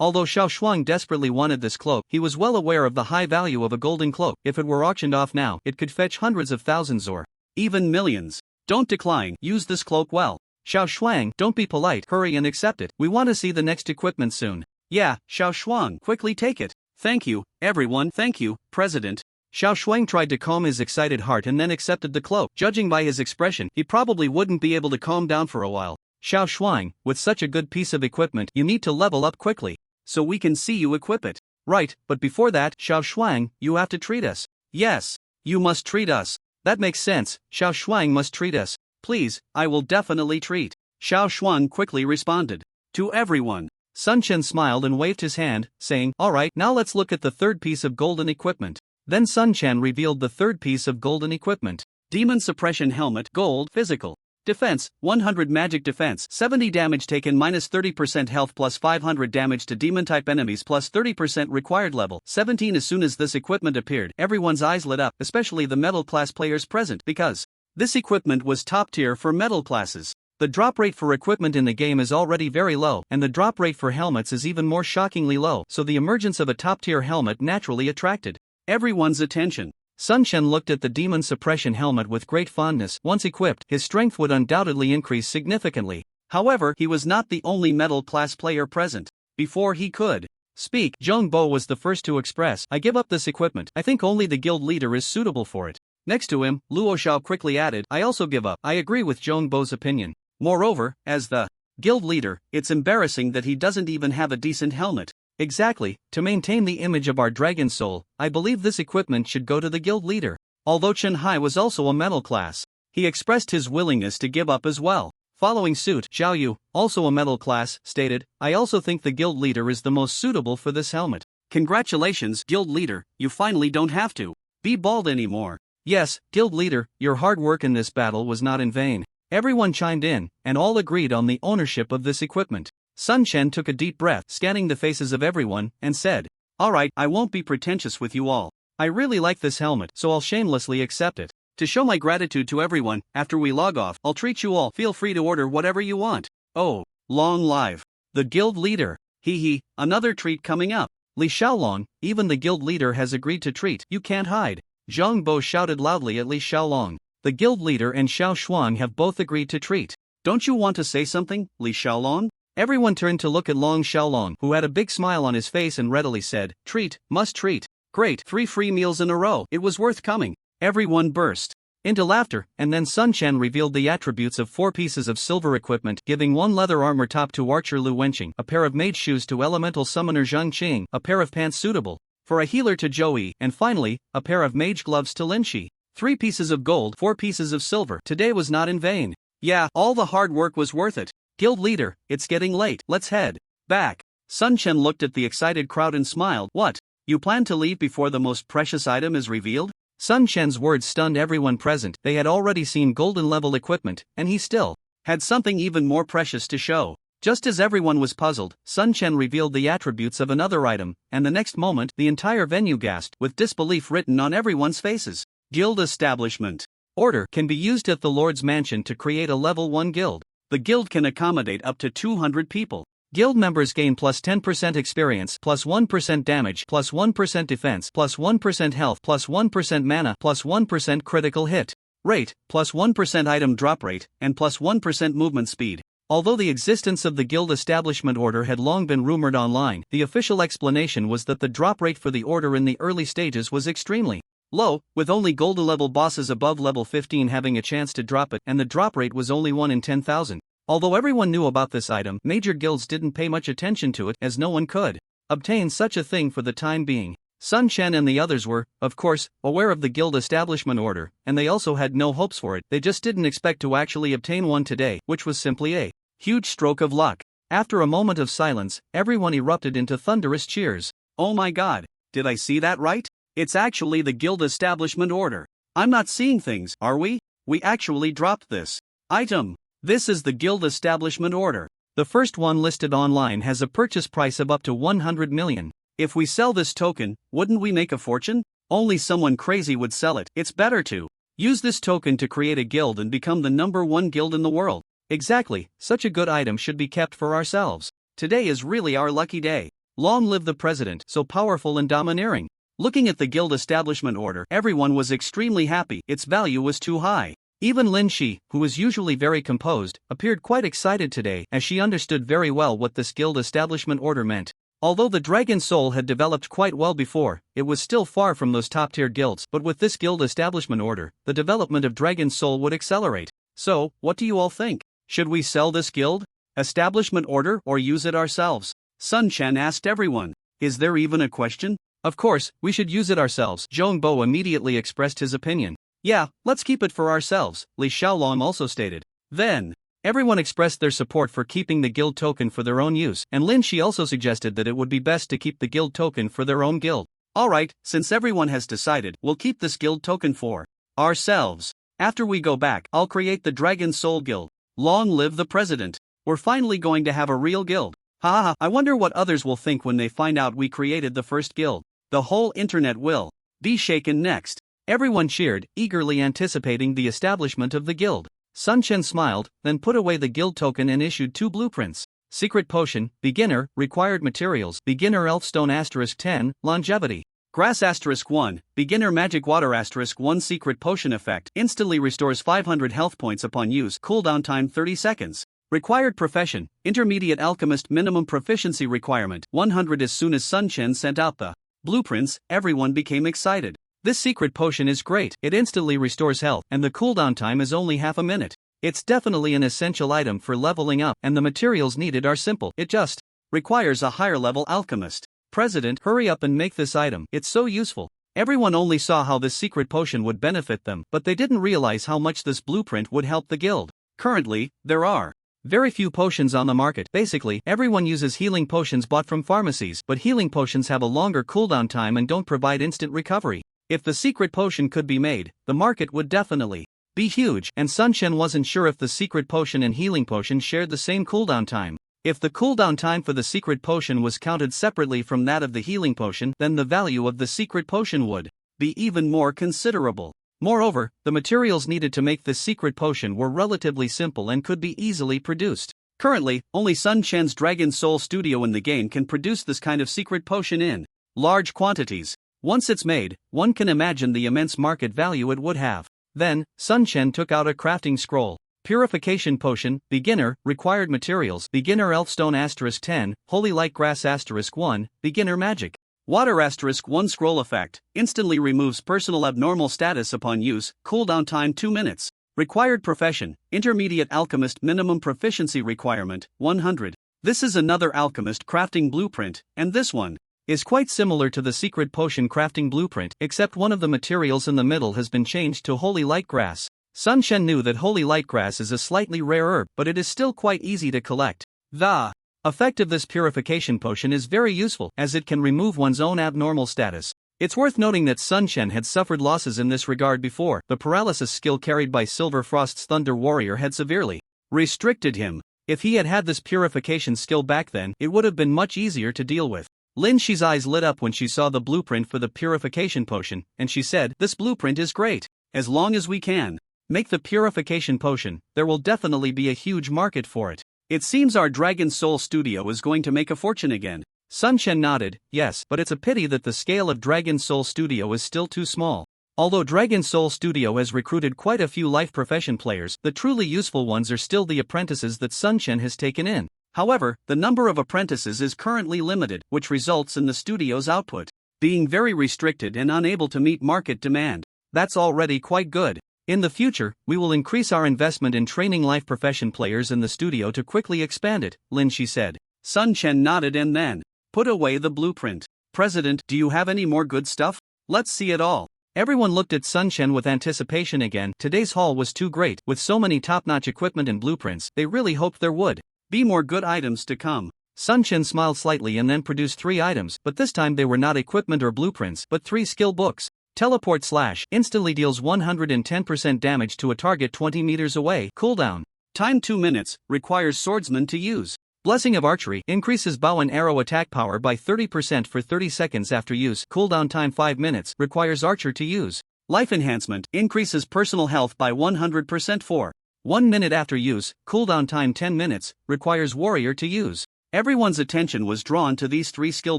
S1: Although Xiao Shuang desperately wanted this cloak, he was well aware of the high value of a golden cloak. If it were auctioned off now, it could fetch hundreds of thousands or even millions. "Don't decline, use this cloak well." "Xiao Shuang, don't be polite, hurry and accept it. We want to see the next equipment soon." "Yeah, Xiao Shuang, quickly take it." "Thank you, everyone, thank you, President." Xiao Shuang tried to calm his excited heart and then accepted the cloak. Judging by his expression, he probably wouldn't be able to calm down for a while. "Xiao Shuang, with such a good piece of equipment, you need to level up quickly, so we can see you equip it." "Right, but before that, Xiao Shuang, you have to treat us." "Yes, you must treat us." "That makes sense, Xiao Shuang must treat us." "Please, I will definitely treat." Xiao Shuang quickly responded. "To everyone." Sun Chen smiled and waved his hand, saying, "Alright, now let's look at the third piece of golden equipment." Then Sun Chen revealed the third piece of golden equipment. Demon Suppression Helmet Gold Physical Defense, 100 Magic Defense, 70 damage taken minus 30% health plus 500 damage to demon-type enemies plus 30% required level 17. As soon as this equipment appeared, everyone's eyes lit up, especially the metal class players present, because this equipment was top tier for metal classes. The drop rate for equipment in the game is already very low, and the drop rate for helmets is even more shockingly low, so the emergence of a top-tier helmet naturally attracted everyone's attention. Sun Chen looked at the demon suppression helmet with great fondness. Once equipped, his strength would undoubtedly increase significantly. However, he was not the only metal class player present. Before he could speak, Zhang Bo was the first to express, "I give up this equipment. I think only the guild leader is suitable for it." Next to him, Luo Xiao quickly added, "I also give up. I agree with Zhang Bo's opinion. Moreover, as the guild leader, it's embarrassing that he doesn't even have a decent helmet." "Exactly, to maintain the image of our dragon soul, I believe this equipment should go to the guild leader." Although Chen Hai was also a metal class, he expressed his willingness to give up as well. Following suit, Zhao Yu, also a metal class, stated, "I also think the guild leader is the most suitable for this helmet." "Congratulations, guild leader, you finally don't have to be bald anymore." "Yes, guild leader, your hard work in this battle was not in vain." Everyone chimed in, and all agreed on the ownership of this equipment. Sun Chen took a deep breath, scanning the faces of everyone, and said, "Alright, I won't be pretentious with you all.
S2: I really like this helmet, so I'll shamelessly accept it. To show my gratitude to everyone, after we log off, I'll treat you all. Feel free to order whatever you want. Oh, long live the guild leader. Hee hee, another treat coming up. Li Xiaolong, even the guild leader has agreed to treat. You can't hide. Zhang Bo shouted loudly at Li Xiaolong. The guild leader and Xiao Shuang have both agreed to treat. Don't you want to say something, Li Xiaolong? Everyone turned to look at Long Xiaolong, who had a big smile on his face and readily said, treat, must treat. Great, 3 free meals in a row. It was worth coming. Everyone burst into laughter, and then Sun Chen revealed the attributes of 4 pieces of silver equipment, giving 1 leather armor top to archer Lu Wenqing, a pair of mage shoes to elemental summoner Zhang Qing, a pair of pants suitable for a healer to Zhou Yi, and finally, a pair of mage gloves to Lin Shi. 3 pieces of gold, 4 pieces of silver. Today was not in vain. Yeah, all the hard work was worth it. Guild leader, it's getting late. Let's head back. Sun Chen looked at the excited crowd and smiled. What? You plan to leave before the most precious item is revealed? Sun Chen's words stunned everyone present. They had already seen golden level equipment, and he still had something even more precious to show. Just as everyone was puzzled, Sun Chen revealed the attributes of another item, and the next moment, the entire venue gasped, with disbelief written on everyone's faces. Guild establishment order can be used at the Lord's Mansion to create a level 1 guild. The guild can accommodate up to 200 people. Guild members gain plus 10% experience, plus 1% damage, plus 1% defense, plus 1% health, plus 1% mana, plus 1% critical hit rate, plus 1% item drop rate, and plus 1% movement speed. Although the existence of the guild establishment order had long been rumored online, the official explanation was that the drop rate for the order in the early stages was extremely low, with only golden level bosses above level 15 having a chance to drop it, and the drop rate was only 1 in 10,000. Although everyone knew about this item, major guilds didn't pay much attention to it, as no one could obtain such a thing for the time being. Sun Chen and the others were, of course, aware of the guild establishment order, and they also had no hopes for it. They just didn't expect to actually obtain one today, which was simply a huge stroke of luck. After a moment of silence, everyone erupted into thunderous cheers. Oh my god, did I see that right? It's actually the guild establishment order. I'm not seeing things, are we? We actually dropped this item. This is the guild establishment order. The first one listed online has a purchase price of up to 100 million. If we sell this token, wouldn't we make a fortune? Only someone crazy would sell it. It's better to use this token to create a guild and become the #1 guild in the world. Exactly, such a good item should be kept for ourselves. Today is really our lucky day. Long live the president, so powerful and domineering. Looking at the guild establishment order, everyone was extremely happy. Its value was too high. Even Lin Shi, who was usually very composed, appeared quite excited today, as she understood very well what this guild establishment order meant. Although the Dragon Soul had developed quite well before, it was still far from those top-tier guilds, but with this guild establishment order, the development of Dragon Soul would accelerate. So, what do you all think? Should we sell this guild establishment order or use it ourselves? Sun Chen asked everyone. Is there even a question? Of course, we should use it ourselves. Zhang Bo immediately expressed his opinion. Yeah, let's keep it for ourselves, Li Xiaolong also stated. Then, everyone expressed their support for keeping the guild token for their own use, and Lin Shi also suggested that it would be best to keep the guild token for their own guild. Alright, since everyone has decided, we'll keep this guild token for ourselves. After we go back, I'll create the Dragon Soul Guild. Long live the president. We're finally going to have a real guild. Haha, I wonder what others will think when they find out we created the first guild. The whole internet will be shaken next. Everyone cheered, eagerly anticipating the establishment of the guild. Sun Chen smiled, then put away the guild token and issued 2 blueprints. Secret Potion, Beginner, Required Materials, Beginner Elfstone *10, Longevity. Grass *1, Beginner Magic Water *1 Secret Potion Effect, instantly restores 500 health points upon use, cooldown time 30 seconds. Required Profession, Intermediate Alchemist minimum proficiency requirement, 100. As soon as Sun Chen sent out the blueprints, everyone became excited. This secret potion is great, it instantly restores health, and the cooldown time is only half a minute. It's definitely an essential item for leveling up, and the materials needed are simple, it just requires a higher level alchemist. President, hurry up and make this item, it's so useful. Everyone only saw how this secret potion would benefit them, but they didn't realize how much this blueprint would help the guild. Currently, there are very few potions on the market. Basically, everyone uses healing potions bought from pharmacies, but healing potions have a longer cooldown time and don't provide instant recovery. If the secret potion could be made, the market would definitely be huge, and Sun Chen wasn't sure if the secret potion and healing potion shared the same cooldown time. If the cooldown time for the secret potion was counted separately from that of the healing potion, then the value of the secret potion would be even more considerable. Moreover, the materials needed to make this secret potion were relatively simple and could be easily produced. Currently, only Sun Chen's Dragon Soul studio in the game can produce this kind of secret potion in large quantities. Once it's made, one can imagine the immense market value it would have. Then, Sun Chen took out a crafting scroll. Purification potion, beginner, required materials, beginner elfstone *10, holy light grass *1, beginner magic. Water *1 scroll effect, instantly removes personal abnormal status upon use, cooldown time 2 minutes. Required profession, intermediate alchemist minimum proficiency requirement, 100. This is another alchemist crafting blueprint, and this one is quite similar to the secret potion crafting blueprint, except one of the materials in the middle has been changed to holy light grass. Sun Chen knew that holy light grass is a slightly rare herb, but it is still quite easy to collect. The effect of this purification potion is very useful, as it can remove one's own abnormal status. It's worth noting that Sun Chen had suffered losses in this regard before. The paralysis skill carried by Silver Frost's Thunder Warrior had severely restricted him. If he had had this purification skill back then, it would have been much easier to deal with. Lin Shi's eyes lit up when she saw the blueprint for the purification potion, and she said, "This blueprint is great. As long as we can make the purification potion, there will definitely be a huge market for it. It seems our Dragon Soul studio is going to make a fortune again." Sun Chen nodded, "Yes, but it's a pity that the scale of Dragon Soul Studio is still too small. Although Dragon Soul Studio has recruited quite a few life profession players, the truly useful ones are still the apprentices that Sun Chen has taken in. However, the number of apprentices is currently limited, which results in the studio's output being very restricted and unable to meet market demand. That's already quite good. In the future, we will increase our investment in training life profession players in the studio to quickly expand it," Lin Shi said. Sun Chen nodded and then put away the blueprint. "President, do you have any more good stuff? Let's see it all." Everyone looked at Sun Chen with anticipation again. Today's haul was too great. With so many top-notch equipment and blueprints, they really hoped there would be more good items to come. Sun Chen smiled slightly and then produced 3 items, but this time they were not equipment or blueprints, but 3 skill books. Teleport Slash instantly deals 110% damage to a target 20 meters away. Cooldown time 2 minutes, requires swordsman to use. Blessing of Archery increases bow and arrow attack power by 30% for 30 seconds after use. Cooldown time 5 minutes, requires archer to use. Life Enhancement increases personal health by 100% for 1 minute after use. Cooldown time 10 minutes, requires warrior to use. Everyone's attention was drawn to these 3 skill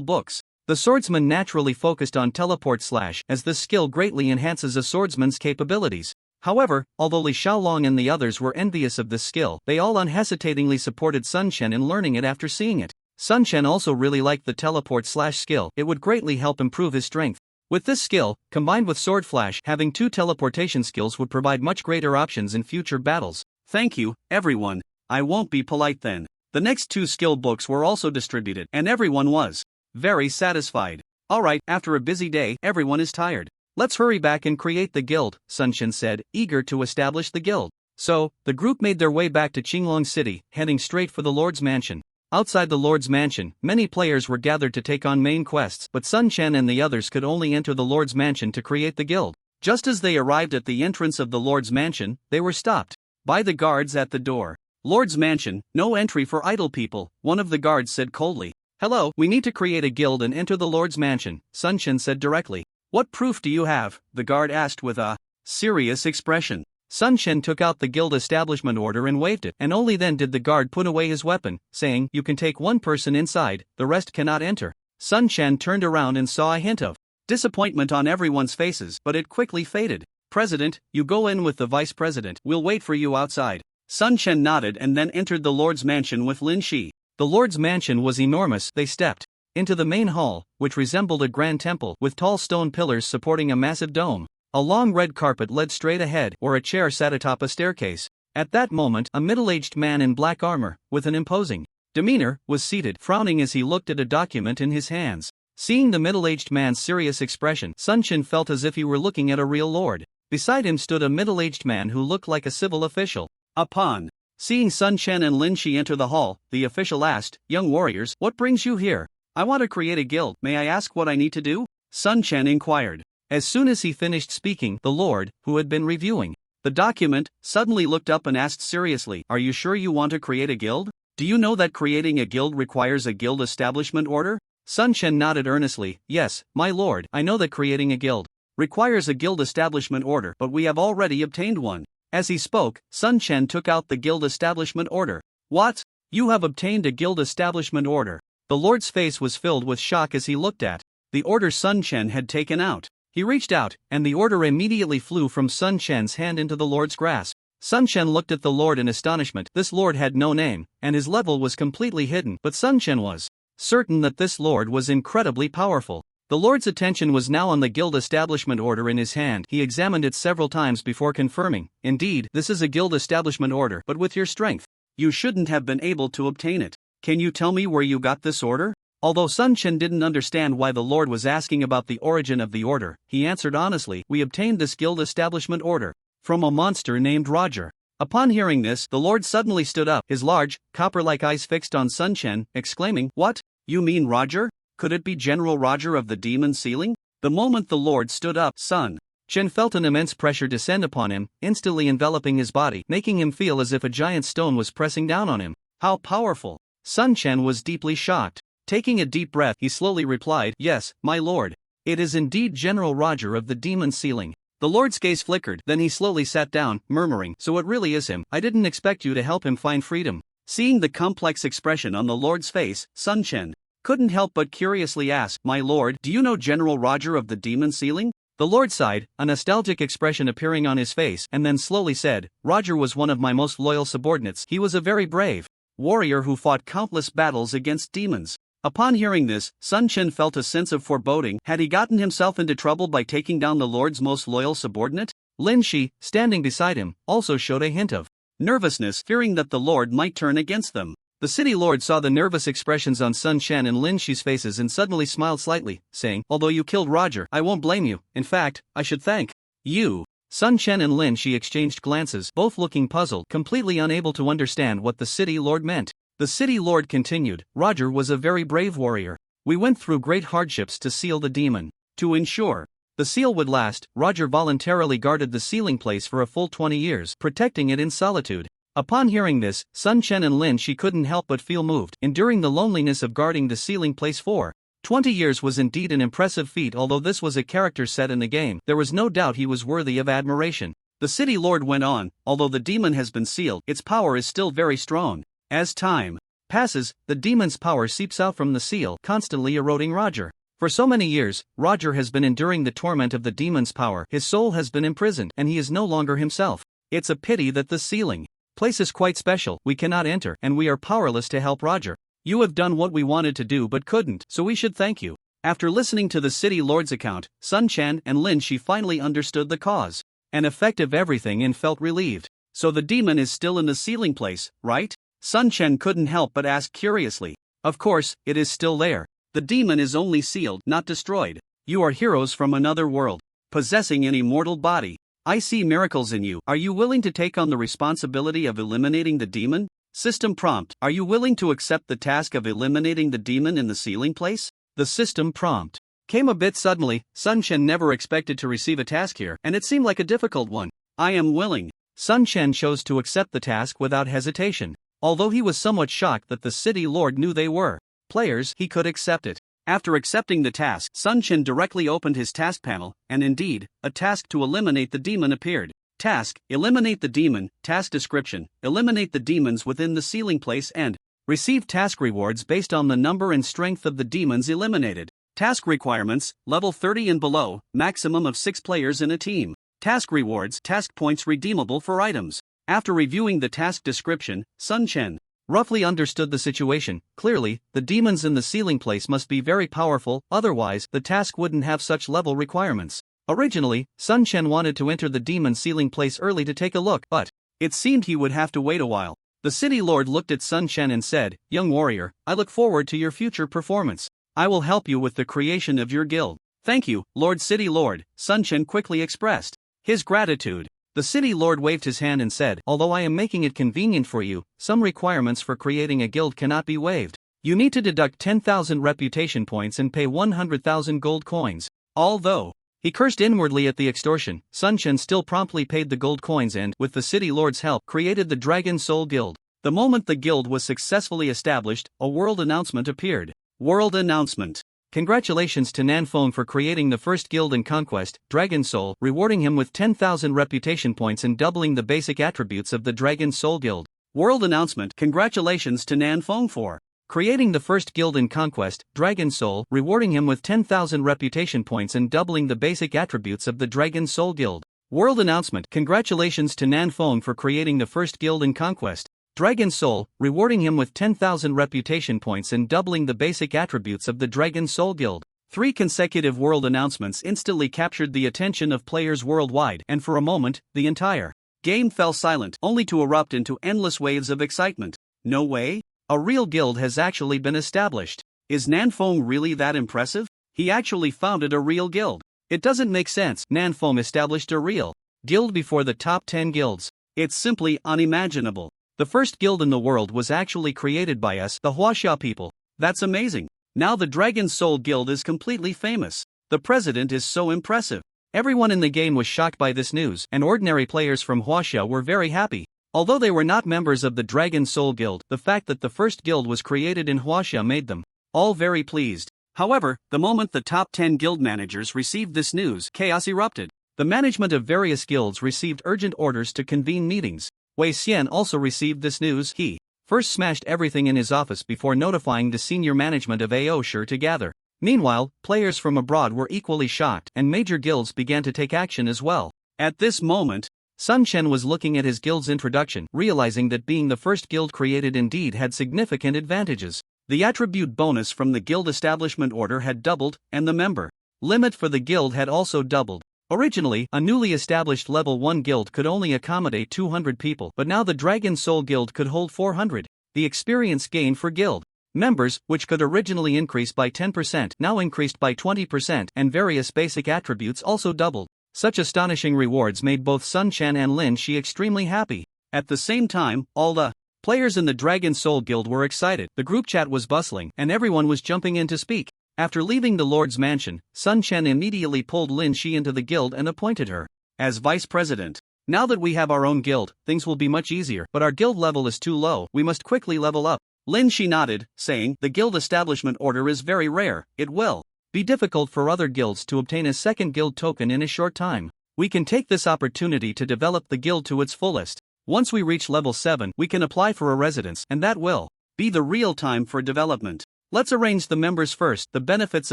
S2: books. The swordsman naturally focused on Teleport Slash, as this skill greatly enhances a swordsman's capabilities. However, although Li Xiaolong and the others were envious of this skill, they all unhesitatingly supported Sun Chen in learning it after seeing it. Sun Chen also really liked the Teleport Slash skill. It would greatly help improve his strength. With this skill, combined with Sword Flash, having 2 teleportation skills would provide much greater options in future battles. "Thank you, everyone. I won't be polite then." The next 2 skill books were also distributed, and everyone was very satisfied. "Alright, after a busy day, everyone is tired. Let's hurry back and create the guild," Sun Chen said, eager to establish the guild. So, the group made their way back to Qinglong City, heading straight for the Lord's Mansion. Outside the Lord's Mansion, many players were gathered to take on main quests, but Sun Chen and the others could only enter the Lord's Mansion to create the guild. Just as they arrived at the entrance of the Lord's Mansion, they were stopped by the guards at the door. "Lord's Mansion, no entry for idle people," one of the guards said coldly. "Hello, we need to create a guild and enter the Lord's Mansion," Sun Chen said directly. "What proof do you have?" the guard asked with a serious expression. Sun Chen took out the guild establishment order and waved it, and only then did the guard put away his weapon, saying, "You can take 1 person inside, the rest cannot enter." Sun Chen turned around and saw a hint of disappointment on everyone's faces, but it quickly faded. "President, you go in with the vice president, we'll wait for you outside." Sun Chen nodded and then entered the Lord's Mansion with Lin Shi. The Lord's Mansion was enormous. They stepped into the main hall, which resembled a grand temple, with tall stone pillars supporting a massive dome. A long red carpet led straight ahead, or a chair sat atop a staircase. At that moment, a middle-aged man in black armor, with an imposing demeanor, was seated, frowning as he looked at a document in his hands. Seeing the middle-aged man's serious expression, Sun Chen felt as if he were looking at a real lord. Beside him stood a middle-aged man who looked like a civil official. Upon seeing Sun Chen and Lin Shi enter the hall, the official asked, "Young warriors, what brings you here?" "I want to create a guild. May I ask what I need to do?" Sun Chen inquired. As soon as he finished speaking, the lord, who had been reviewing the document, suddenly looked up and asked seriously, "Are you sure you want to create a guild? Do you know that creating a guild requires a guild establishment order?" Sun Chen nodded earnestly. "Yes, my lord, I know that creating a guild requires a guild establishment order, but we have already obtained one. As he spoke, Sun Chen took out the guild establishment order. What? You have obtained a guild establishment order. The Lord's face was filled with shock as he looked at the order Sun Chen had taken out. He reached out, and the order immediately flew from Sun Chen's hand into the Lord's grasp. Sun Chen looked at the Lord in astonishment. This Lord had no name, and his level was completely hidden, but Sun Chen was certain that this Lord was incredibly powerful. The Lord's attention was now on the guild establishment order in his hand. He examined it several times before confirming, indeed, this is a guild establishment order, but with your strength, you shouldn't have been able to obtain it. Can you tell me where you got this order? Although Sun Chen didn't understand why the Lord was asking about the origin of the order, he answered honestly, we obtained this guild establishment order from a monster named Roger. Upon hearing this, the Lord suddenly stood up, his large, copper-like eyes fixed on Sun Chen, exclaiming, What? You mean Roger? Could it be General Roger of the demon ceiling? The moment the Lord stood up, Sun Chen felt an immense pressure descend upon him, instantly enveloping his body, making him feel as if a giant stone was pressing down on him. How powerful! Sun Chen was deeply shocked. Taking a deep breath, he slowly replied, Yes, my lord. It is indeed General Roger of the demon ceiling. The Lord's gaze flickered, then he slowly sat down, murmuring, So it really is him. I didn't expect you to help him find freedom. Seeing the complex expression on the Lord's face, Sun Chen couldn't help but curiously ask, My lord, do you know General Roger of the demon ceiling? The Lord sighed, a nostalgic expression appearing on his face, and then slowly said, Roger was one of my most loyal subordinates. He was a very brave warrior who fought countless battles against demons. Upon hearing this, Sun Chen felt a sense of foreboding. Had he gotten himself into trouble by taking down the Lord's most loyal subordinate? Lin Shi, standing beside him, also showed a hint of nervousness, fearing that the Lord might turn against them. The city lord saw the nervous expressions on Sun Chen and Lin Shi's faces and suddenly smiled slightly, saying, Although you killed Roger, I won't blame you. In fact, I should thank you. Sun Chen and Lin Shi exchanged glances, both looking puzzled, completely unable to understand what the city lord meant. The city lord continued, Roger was a very brave warrior. We went through great hardships to seal the demon. To ensure the seal would last, Roger voluntarily guarded the sealing place for a full 20 years, protecting it in solitude. Upon hearing this, Sun Chen and Lin Shi couldn't help but feel moved. Enduring the loneliness of guarding the sealing place for 20 years was indeed an impressive feat. Although this was a character set in the game, there was no doubt he was worthy of admiration. The city lord went on, Although the demon has been sealed, its power is still very strong. As time passes, the demon's power seeps out from the seal, constantly eroding Roger. For so many years, Roger has been enduring the torment of the demon's power. His soul has been imprisoned, and he is no longer himself. It's a pity that the sealing place is quite special. We cannot enter, and we are powerless to help Roger. You have done what we wanted to do but couldn't, so we should thank you. After listening to the city lord's account, Sun Chen and Lin Shi finally understood the cause and effect of everything and felt relieved. So the demon is still in the sealing place, right? Sun Chen couldn't help but ask curiously. Of course, it is still there. The demon is only sealed, not destroyed. You are heroes from another world, possessing an immortal body. I see miracles in you. Are you willing to take on the responsibility of eliminating the demon? System prompt. Are you willing to accept the task of eliminating the demon in the sealing place? The system prompt came a bit suddenly. Sun Chen never expected to receive a task here, and it seemed like a difficult one. I am willing. Sun Chen chose to accept the task without hesitation. Although he was somewhat shocked that the city lord knew they were players, he could accept it. After accepting the task, Sun Chen directly opened his task panel, and indeed, a task to eliminate the demon appeared. Task: Eliminate the demon. Task description: Eliminate the demons within the sealing place and receive task rewards based on the number and strength of the demons eliminated. Task requirements: Level 30 and below, maximum of 6 players in a team. Task rewards: Task points redeemable for items. After reviewing the task description, Sun Chen roughly understood the situation. Clearly, the demons in the sealing place must be very powerful, otherwise, the task wouldn't have such level requirements. Originally, Sun Chen wanted to enter the demon sealing place early to take a look, but it seemed he would have to wait a while. The city lord looked at Sun Chen and said, Young warrior, I look forward to your future performance. I will help you with the creation of your guild. Thank you, Lord City Lord, Sun Chen quickly expressed his gratitude. The city lord waved his hand and said, Although I am making it convenient for you, some requirements for creating a guild cannot be waived. You need to deduct 10,000 reputation points and pay 100,000 gold coins. Although he cursed inwardly at the extortion, Sun Chen still promptly paid the gold coins and, with the city lord's help, created the Dragon Soul Guild. The moment the guild was successfully established, a world announcement appeared. World announcement.
S1: Congratulations to Nanfong for creating the first guild in Conquest, Dragon Soul, rewarding him with 10,000 reputation points and doubling the basic attributes of the Dragon Soul Guild.
S2: World announcement. Congratulations to Nanfong for
S1: creating the first guild in Conquest, Dragon Soul, rewarding him with 10,000 reputation points and doubling the basic attributes of the Dragon Soul Guild. World announcement. Congratulations to Nanfong for creating the first guild in Conquest, Dragon Soul, rewarding him with 10,000 reputation points and doubling the basic attributes of the Dragon Soul Guild. 3 consecutive world announcements instantly captured the attention of players worldwide, and for a moment, the entire game fell silent, only to erupt into endless waves of excitement. No way? A real guild has actually been established. Is Nanfong really that impressive? He actually founded a real guild. It doesn't make sense. Nanfong established a real guild before the top 10 guilds. It's simply unimaginable. The first guild in the world was actually created by us, the Huaxia people. That's amazing. Now the Dragon Soul Guild is completely famous. The president is so impressive. Everyone in the game was shocked by this news, and ordinary players from Huaxia were very happy. Although they were not members of the Dragon Soul Guild, the fact that the first guild was created in Huaxia made them all very pleased. However, the moment the top 10 guild managers received this news, chaos erupted. The management of various guilds received urgent orders to convene meetings. Wei Xian also received this news. He first smashed everything in his office before notifying the senior management of AO Shi to gather. Meanwhile, players from abroad were equally shocked, and major guilds began to take action as well. At this moment, Sun Chen was looking at his guild's introduction, realizing that being the first guild created indeed had significant advantages. The attribute bonus from the guild establishment order had doubled, and the member limit for the guild had also doubled. Originally, a newly established level 1 guild could only accommodate 200 people, but now the Dragon Soul Guild could hold 400. The experience gain for guild members, which could originally increase by 10%, now increased by 20%, and various basic attributes also doubled. Such astonishing rewards made both Sun Chen and Lin Shi extremely happy. At the same time, all the players in the Dragon Soul Guild were excited. The group chat was bustling, and everyone was jumping in to speak. After leaving the Lord's mansion, Sun Chen immediately pulled Lin Shi into the guild and appointed her as vice president. Now that we have our own guild, things will be much easier, but our guild level is too low, we must quickly level up. Lin Shi nodded, saying, the guild establishment order is very rare, it will be difficult for other guilds to obtain a second guild token in a short time. We can take this opportunity to develop the guild to its fullest. Once we reach level 7, we can apply for a residence, and that will be the real time for development. Let's arrange the members first. The benefits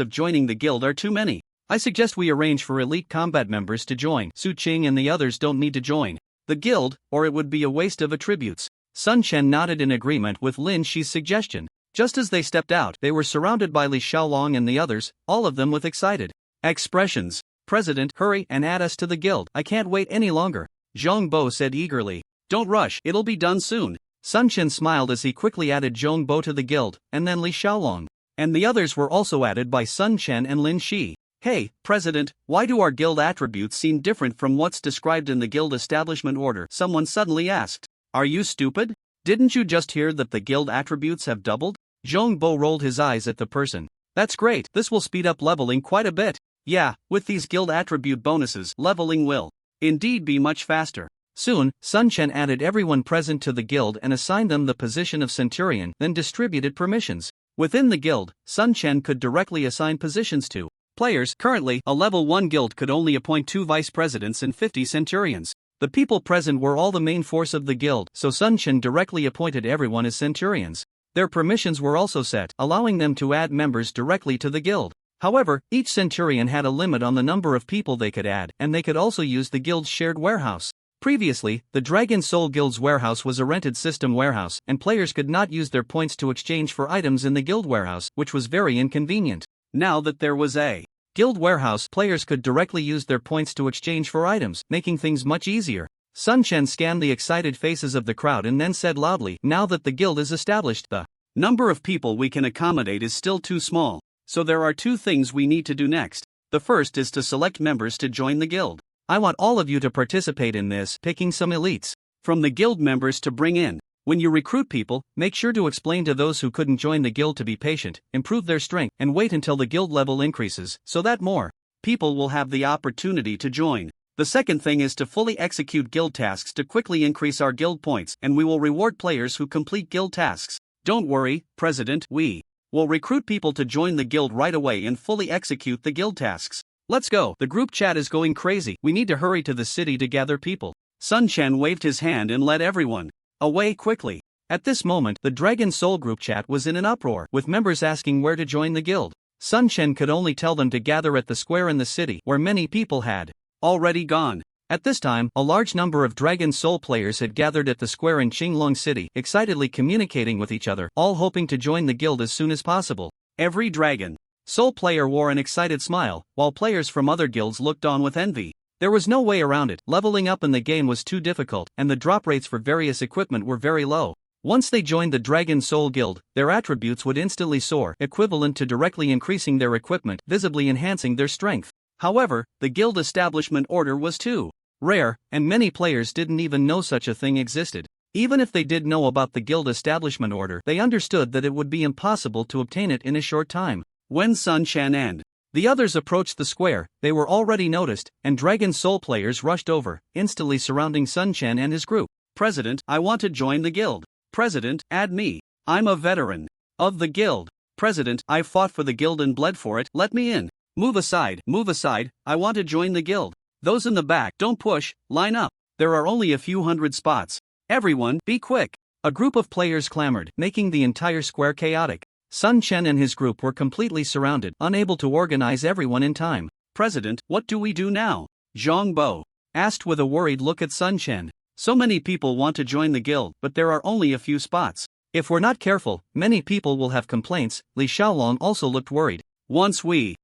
S1: of joining the guild are too many. I suggest we arrange for elite combat members to join. Su Qing and the others don't need to join the guild, or it would be a waste of attributes. Sun Chen nodded in agreement with Lin Shi's suggestion. Just as they stepped out, they were surrounded by Li Xiaolong and the others, all of them with excited expressions. President, hurry and add us to the guild. I can't wait any longer. Zhong Bo said eagerly. Don't rush, it'll be done soon. Sun Chen smiled as he quickly added Zhong Bo to the guild, and then Li Xiaolong. And the others were also added by Sun Chen and Lin Shi. Hey, President, why do our guild attributes seem different from what's described in the guild establishment order? Someone suddenly asked. Are you stupid? Didn't you just hear that the guild attributes have doubled? Zhong Bo rolled his eyes at the person. That's great, this will speed up leveling quite a bit. Yeah, with these guild attribute bonuses, leveling will indeed be much faster. Soon, Sun Chen added everyone present to the guild and assigned them the position of Centurion, then distributed permissions. Within the guild, Sun Chen could directly assign positions to players. Currently, a level 1 guild could only appoint 2 vice presidents and 50 centurions. The people present were all the main force of the guild, so Sun Chen directly appointed everyone as centurions. Their permissions were also set, allowing them to add members directly to the guild. However, each centurion had a limit on the number of people they could add, and they could also use the guild's shared warehouse. Previously, the Dragon Soul Guild's warehouse was a rented system warehouse, and players could not use their points to exchange for items in the guild warehouse, which was very inconvenient. Now that there was a guild warehouse, players could directly use their points to exchange for items, making things much easier. Sun Chen scanned the excited faces of the crowd and then said loudly, now that the guild is established, the number of people we can accommodate is still too small, so there are 2 things we need to do next. The first is to select members to join the guild. I want all of you to participate in this, picking some elites from the guild members to bring in. When you recruit people, make sure to explain to those who couldn't join the guild to be patient, improve their strength, and wait until the guild level increases, so that more people will have the opportunity to join. The second thing is to fully execute guild tasks to quickly increase our guild points, and we will reward players who complete guild tasks. Don't worry, President, we
S2: We'll recruit people to join the guild right away and fully execute the guild tasks. Let's go. The group chat is going crazy. We need to hurry to the city to gather people. Sun Chen waved his hand and led everyone away quickly. At this moment, the Dragon Soul group chat was in an uproar, with members asking where to join the guild. Sun Chen could only tell them to gather at the square in the city, where many people had already gone. At this time, a large number of Dragon Soul players had gathered at the square in Qinglong City, excitedly communicating with each other, all hoping to join the guild as soon as possible. Every Dragon Soul player wore an excited smile, while players from other guilds looked on with envy. There was no way around it. Leveling up in the game was too difficult, and the drop rates for various equipment were very low. Once they joined the Dragon Soul Guild, their attributes would instantly soar, equivalent to directly increasing their equipment, visibly enhancing their strength. However, the guild establishment order was too rare, and many players didn't even know such a thing existed. Even if they did know about the guild establishment order, they understood that it would be impossible to obtain it in a short time. When Sun Chen and the others approached the square, they were already noticed, and Dragon Soul players rushed over, instantly surrounding Sun Chen and his group. President, I want to join the guild. President, add me. I'm a veteran of the guild. President, I fought for the guild and bled for it, let me in. Move aside, I want to join the guild. Those in the back, don't push, line up. There are only a few hundred spots. Everyone, be quick. A group of players clamored, making the entire square chaotic. Sun Chen and his group were completely surrounded, unable to organize everyone in time. President, what do we do now? Zhang Bo asked with a worried look at Sun Chen. So many people want to join the guild, but there are only a few spots. If we're not careful, many people will have complaints. Li Xiaolong also looked worried. Once we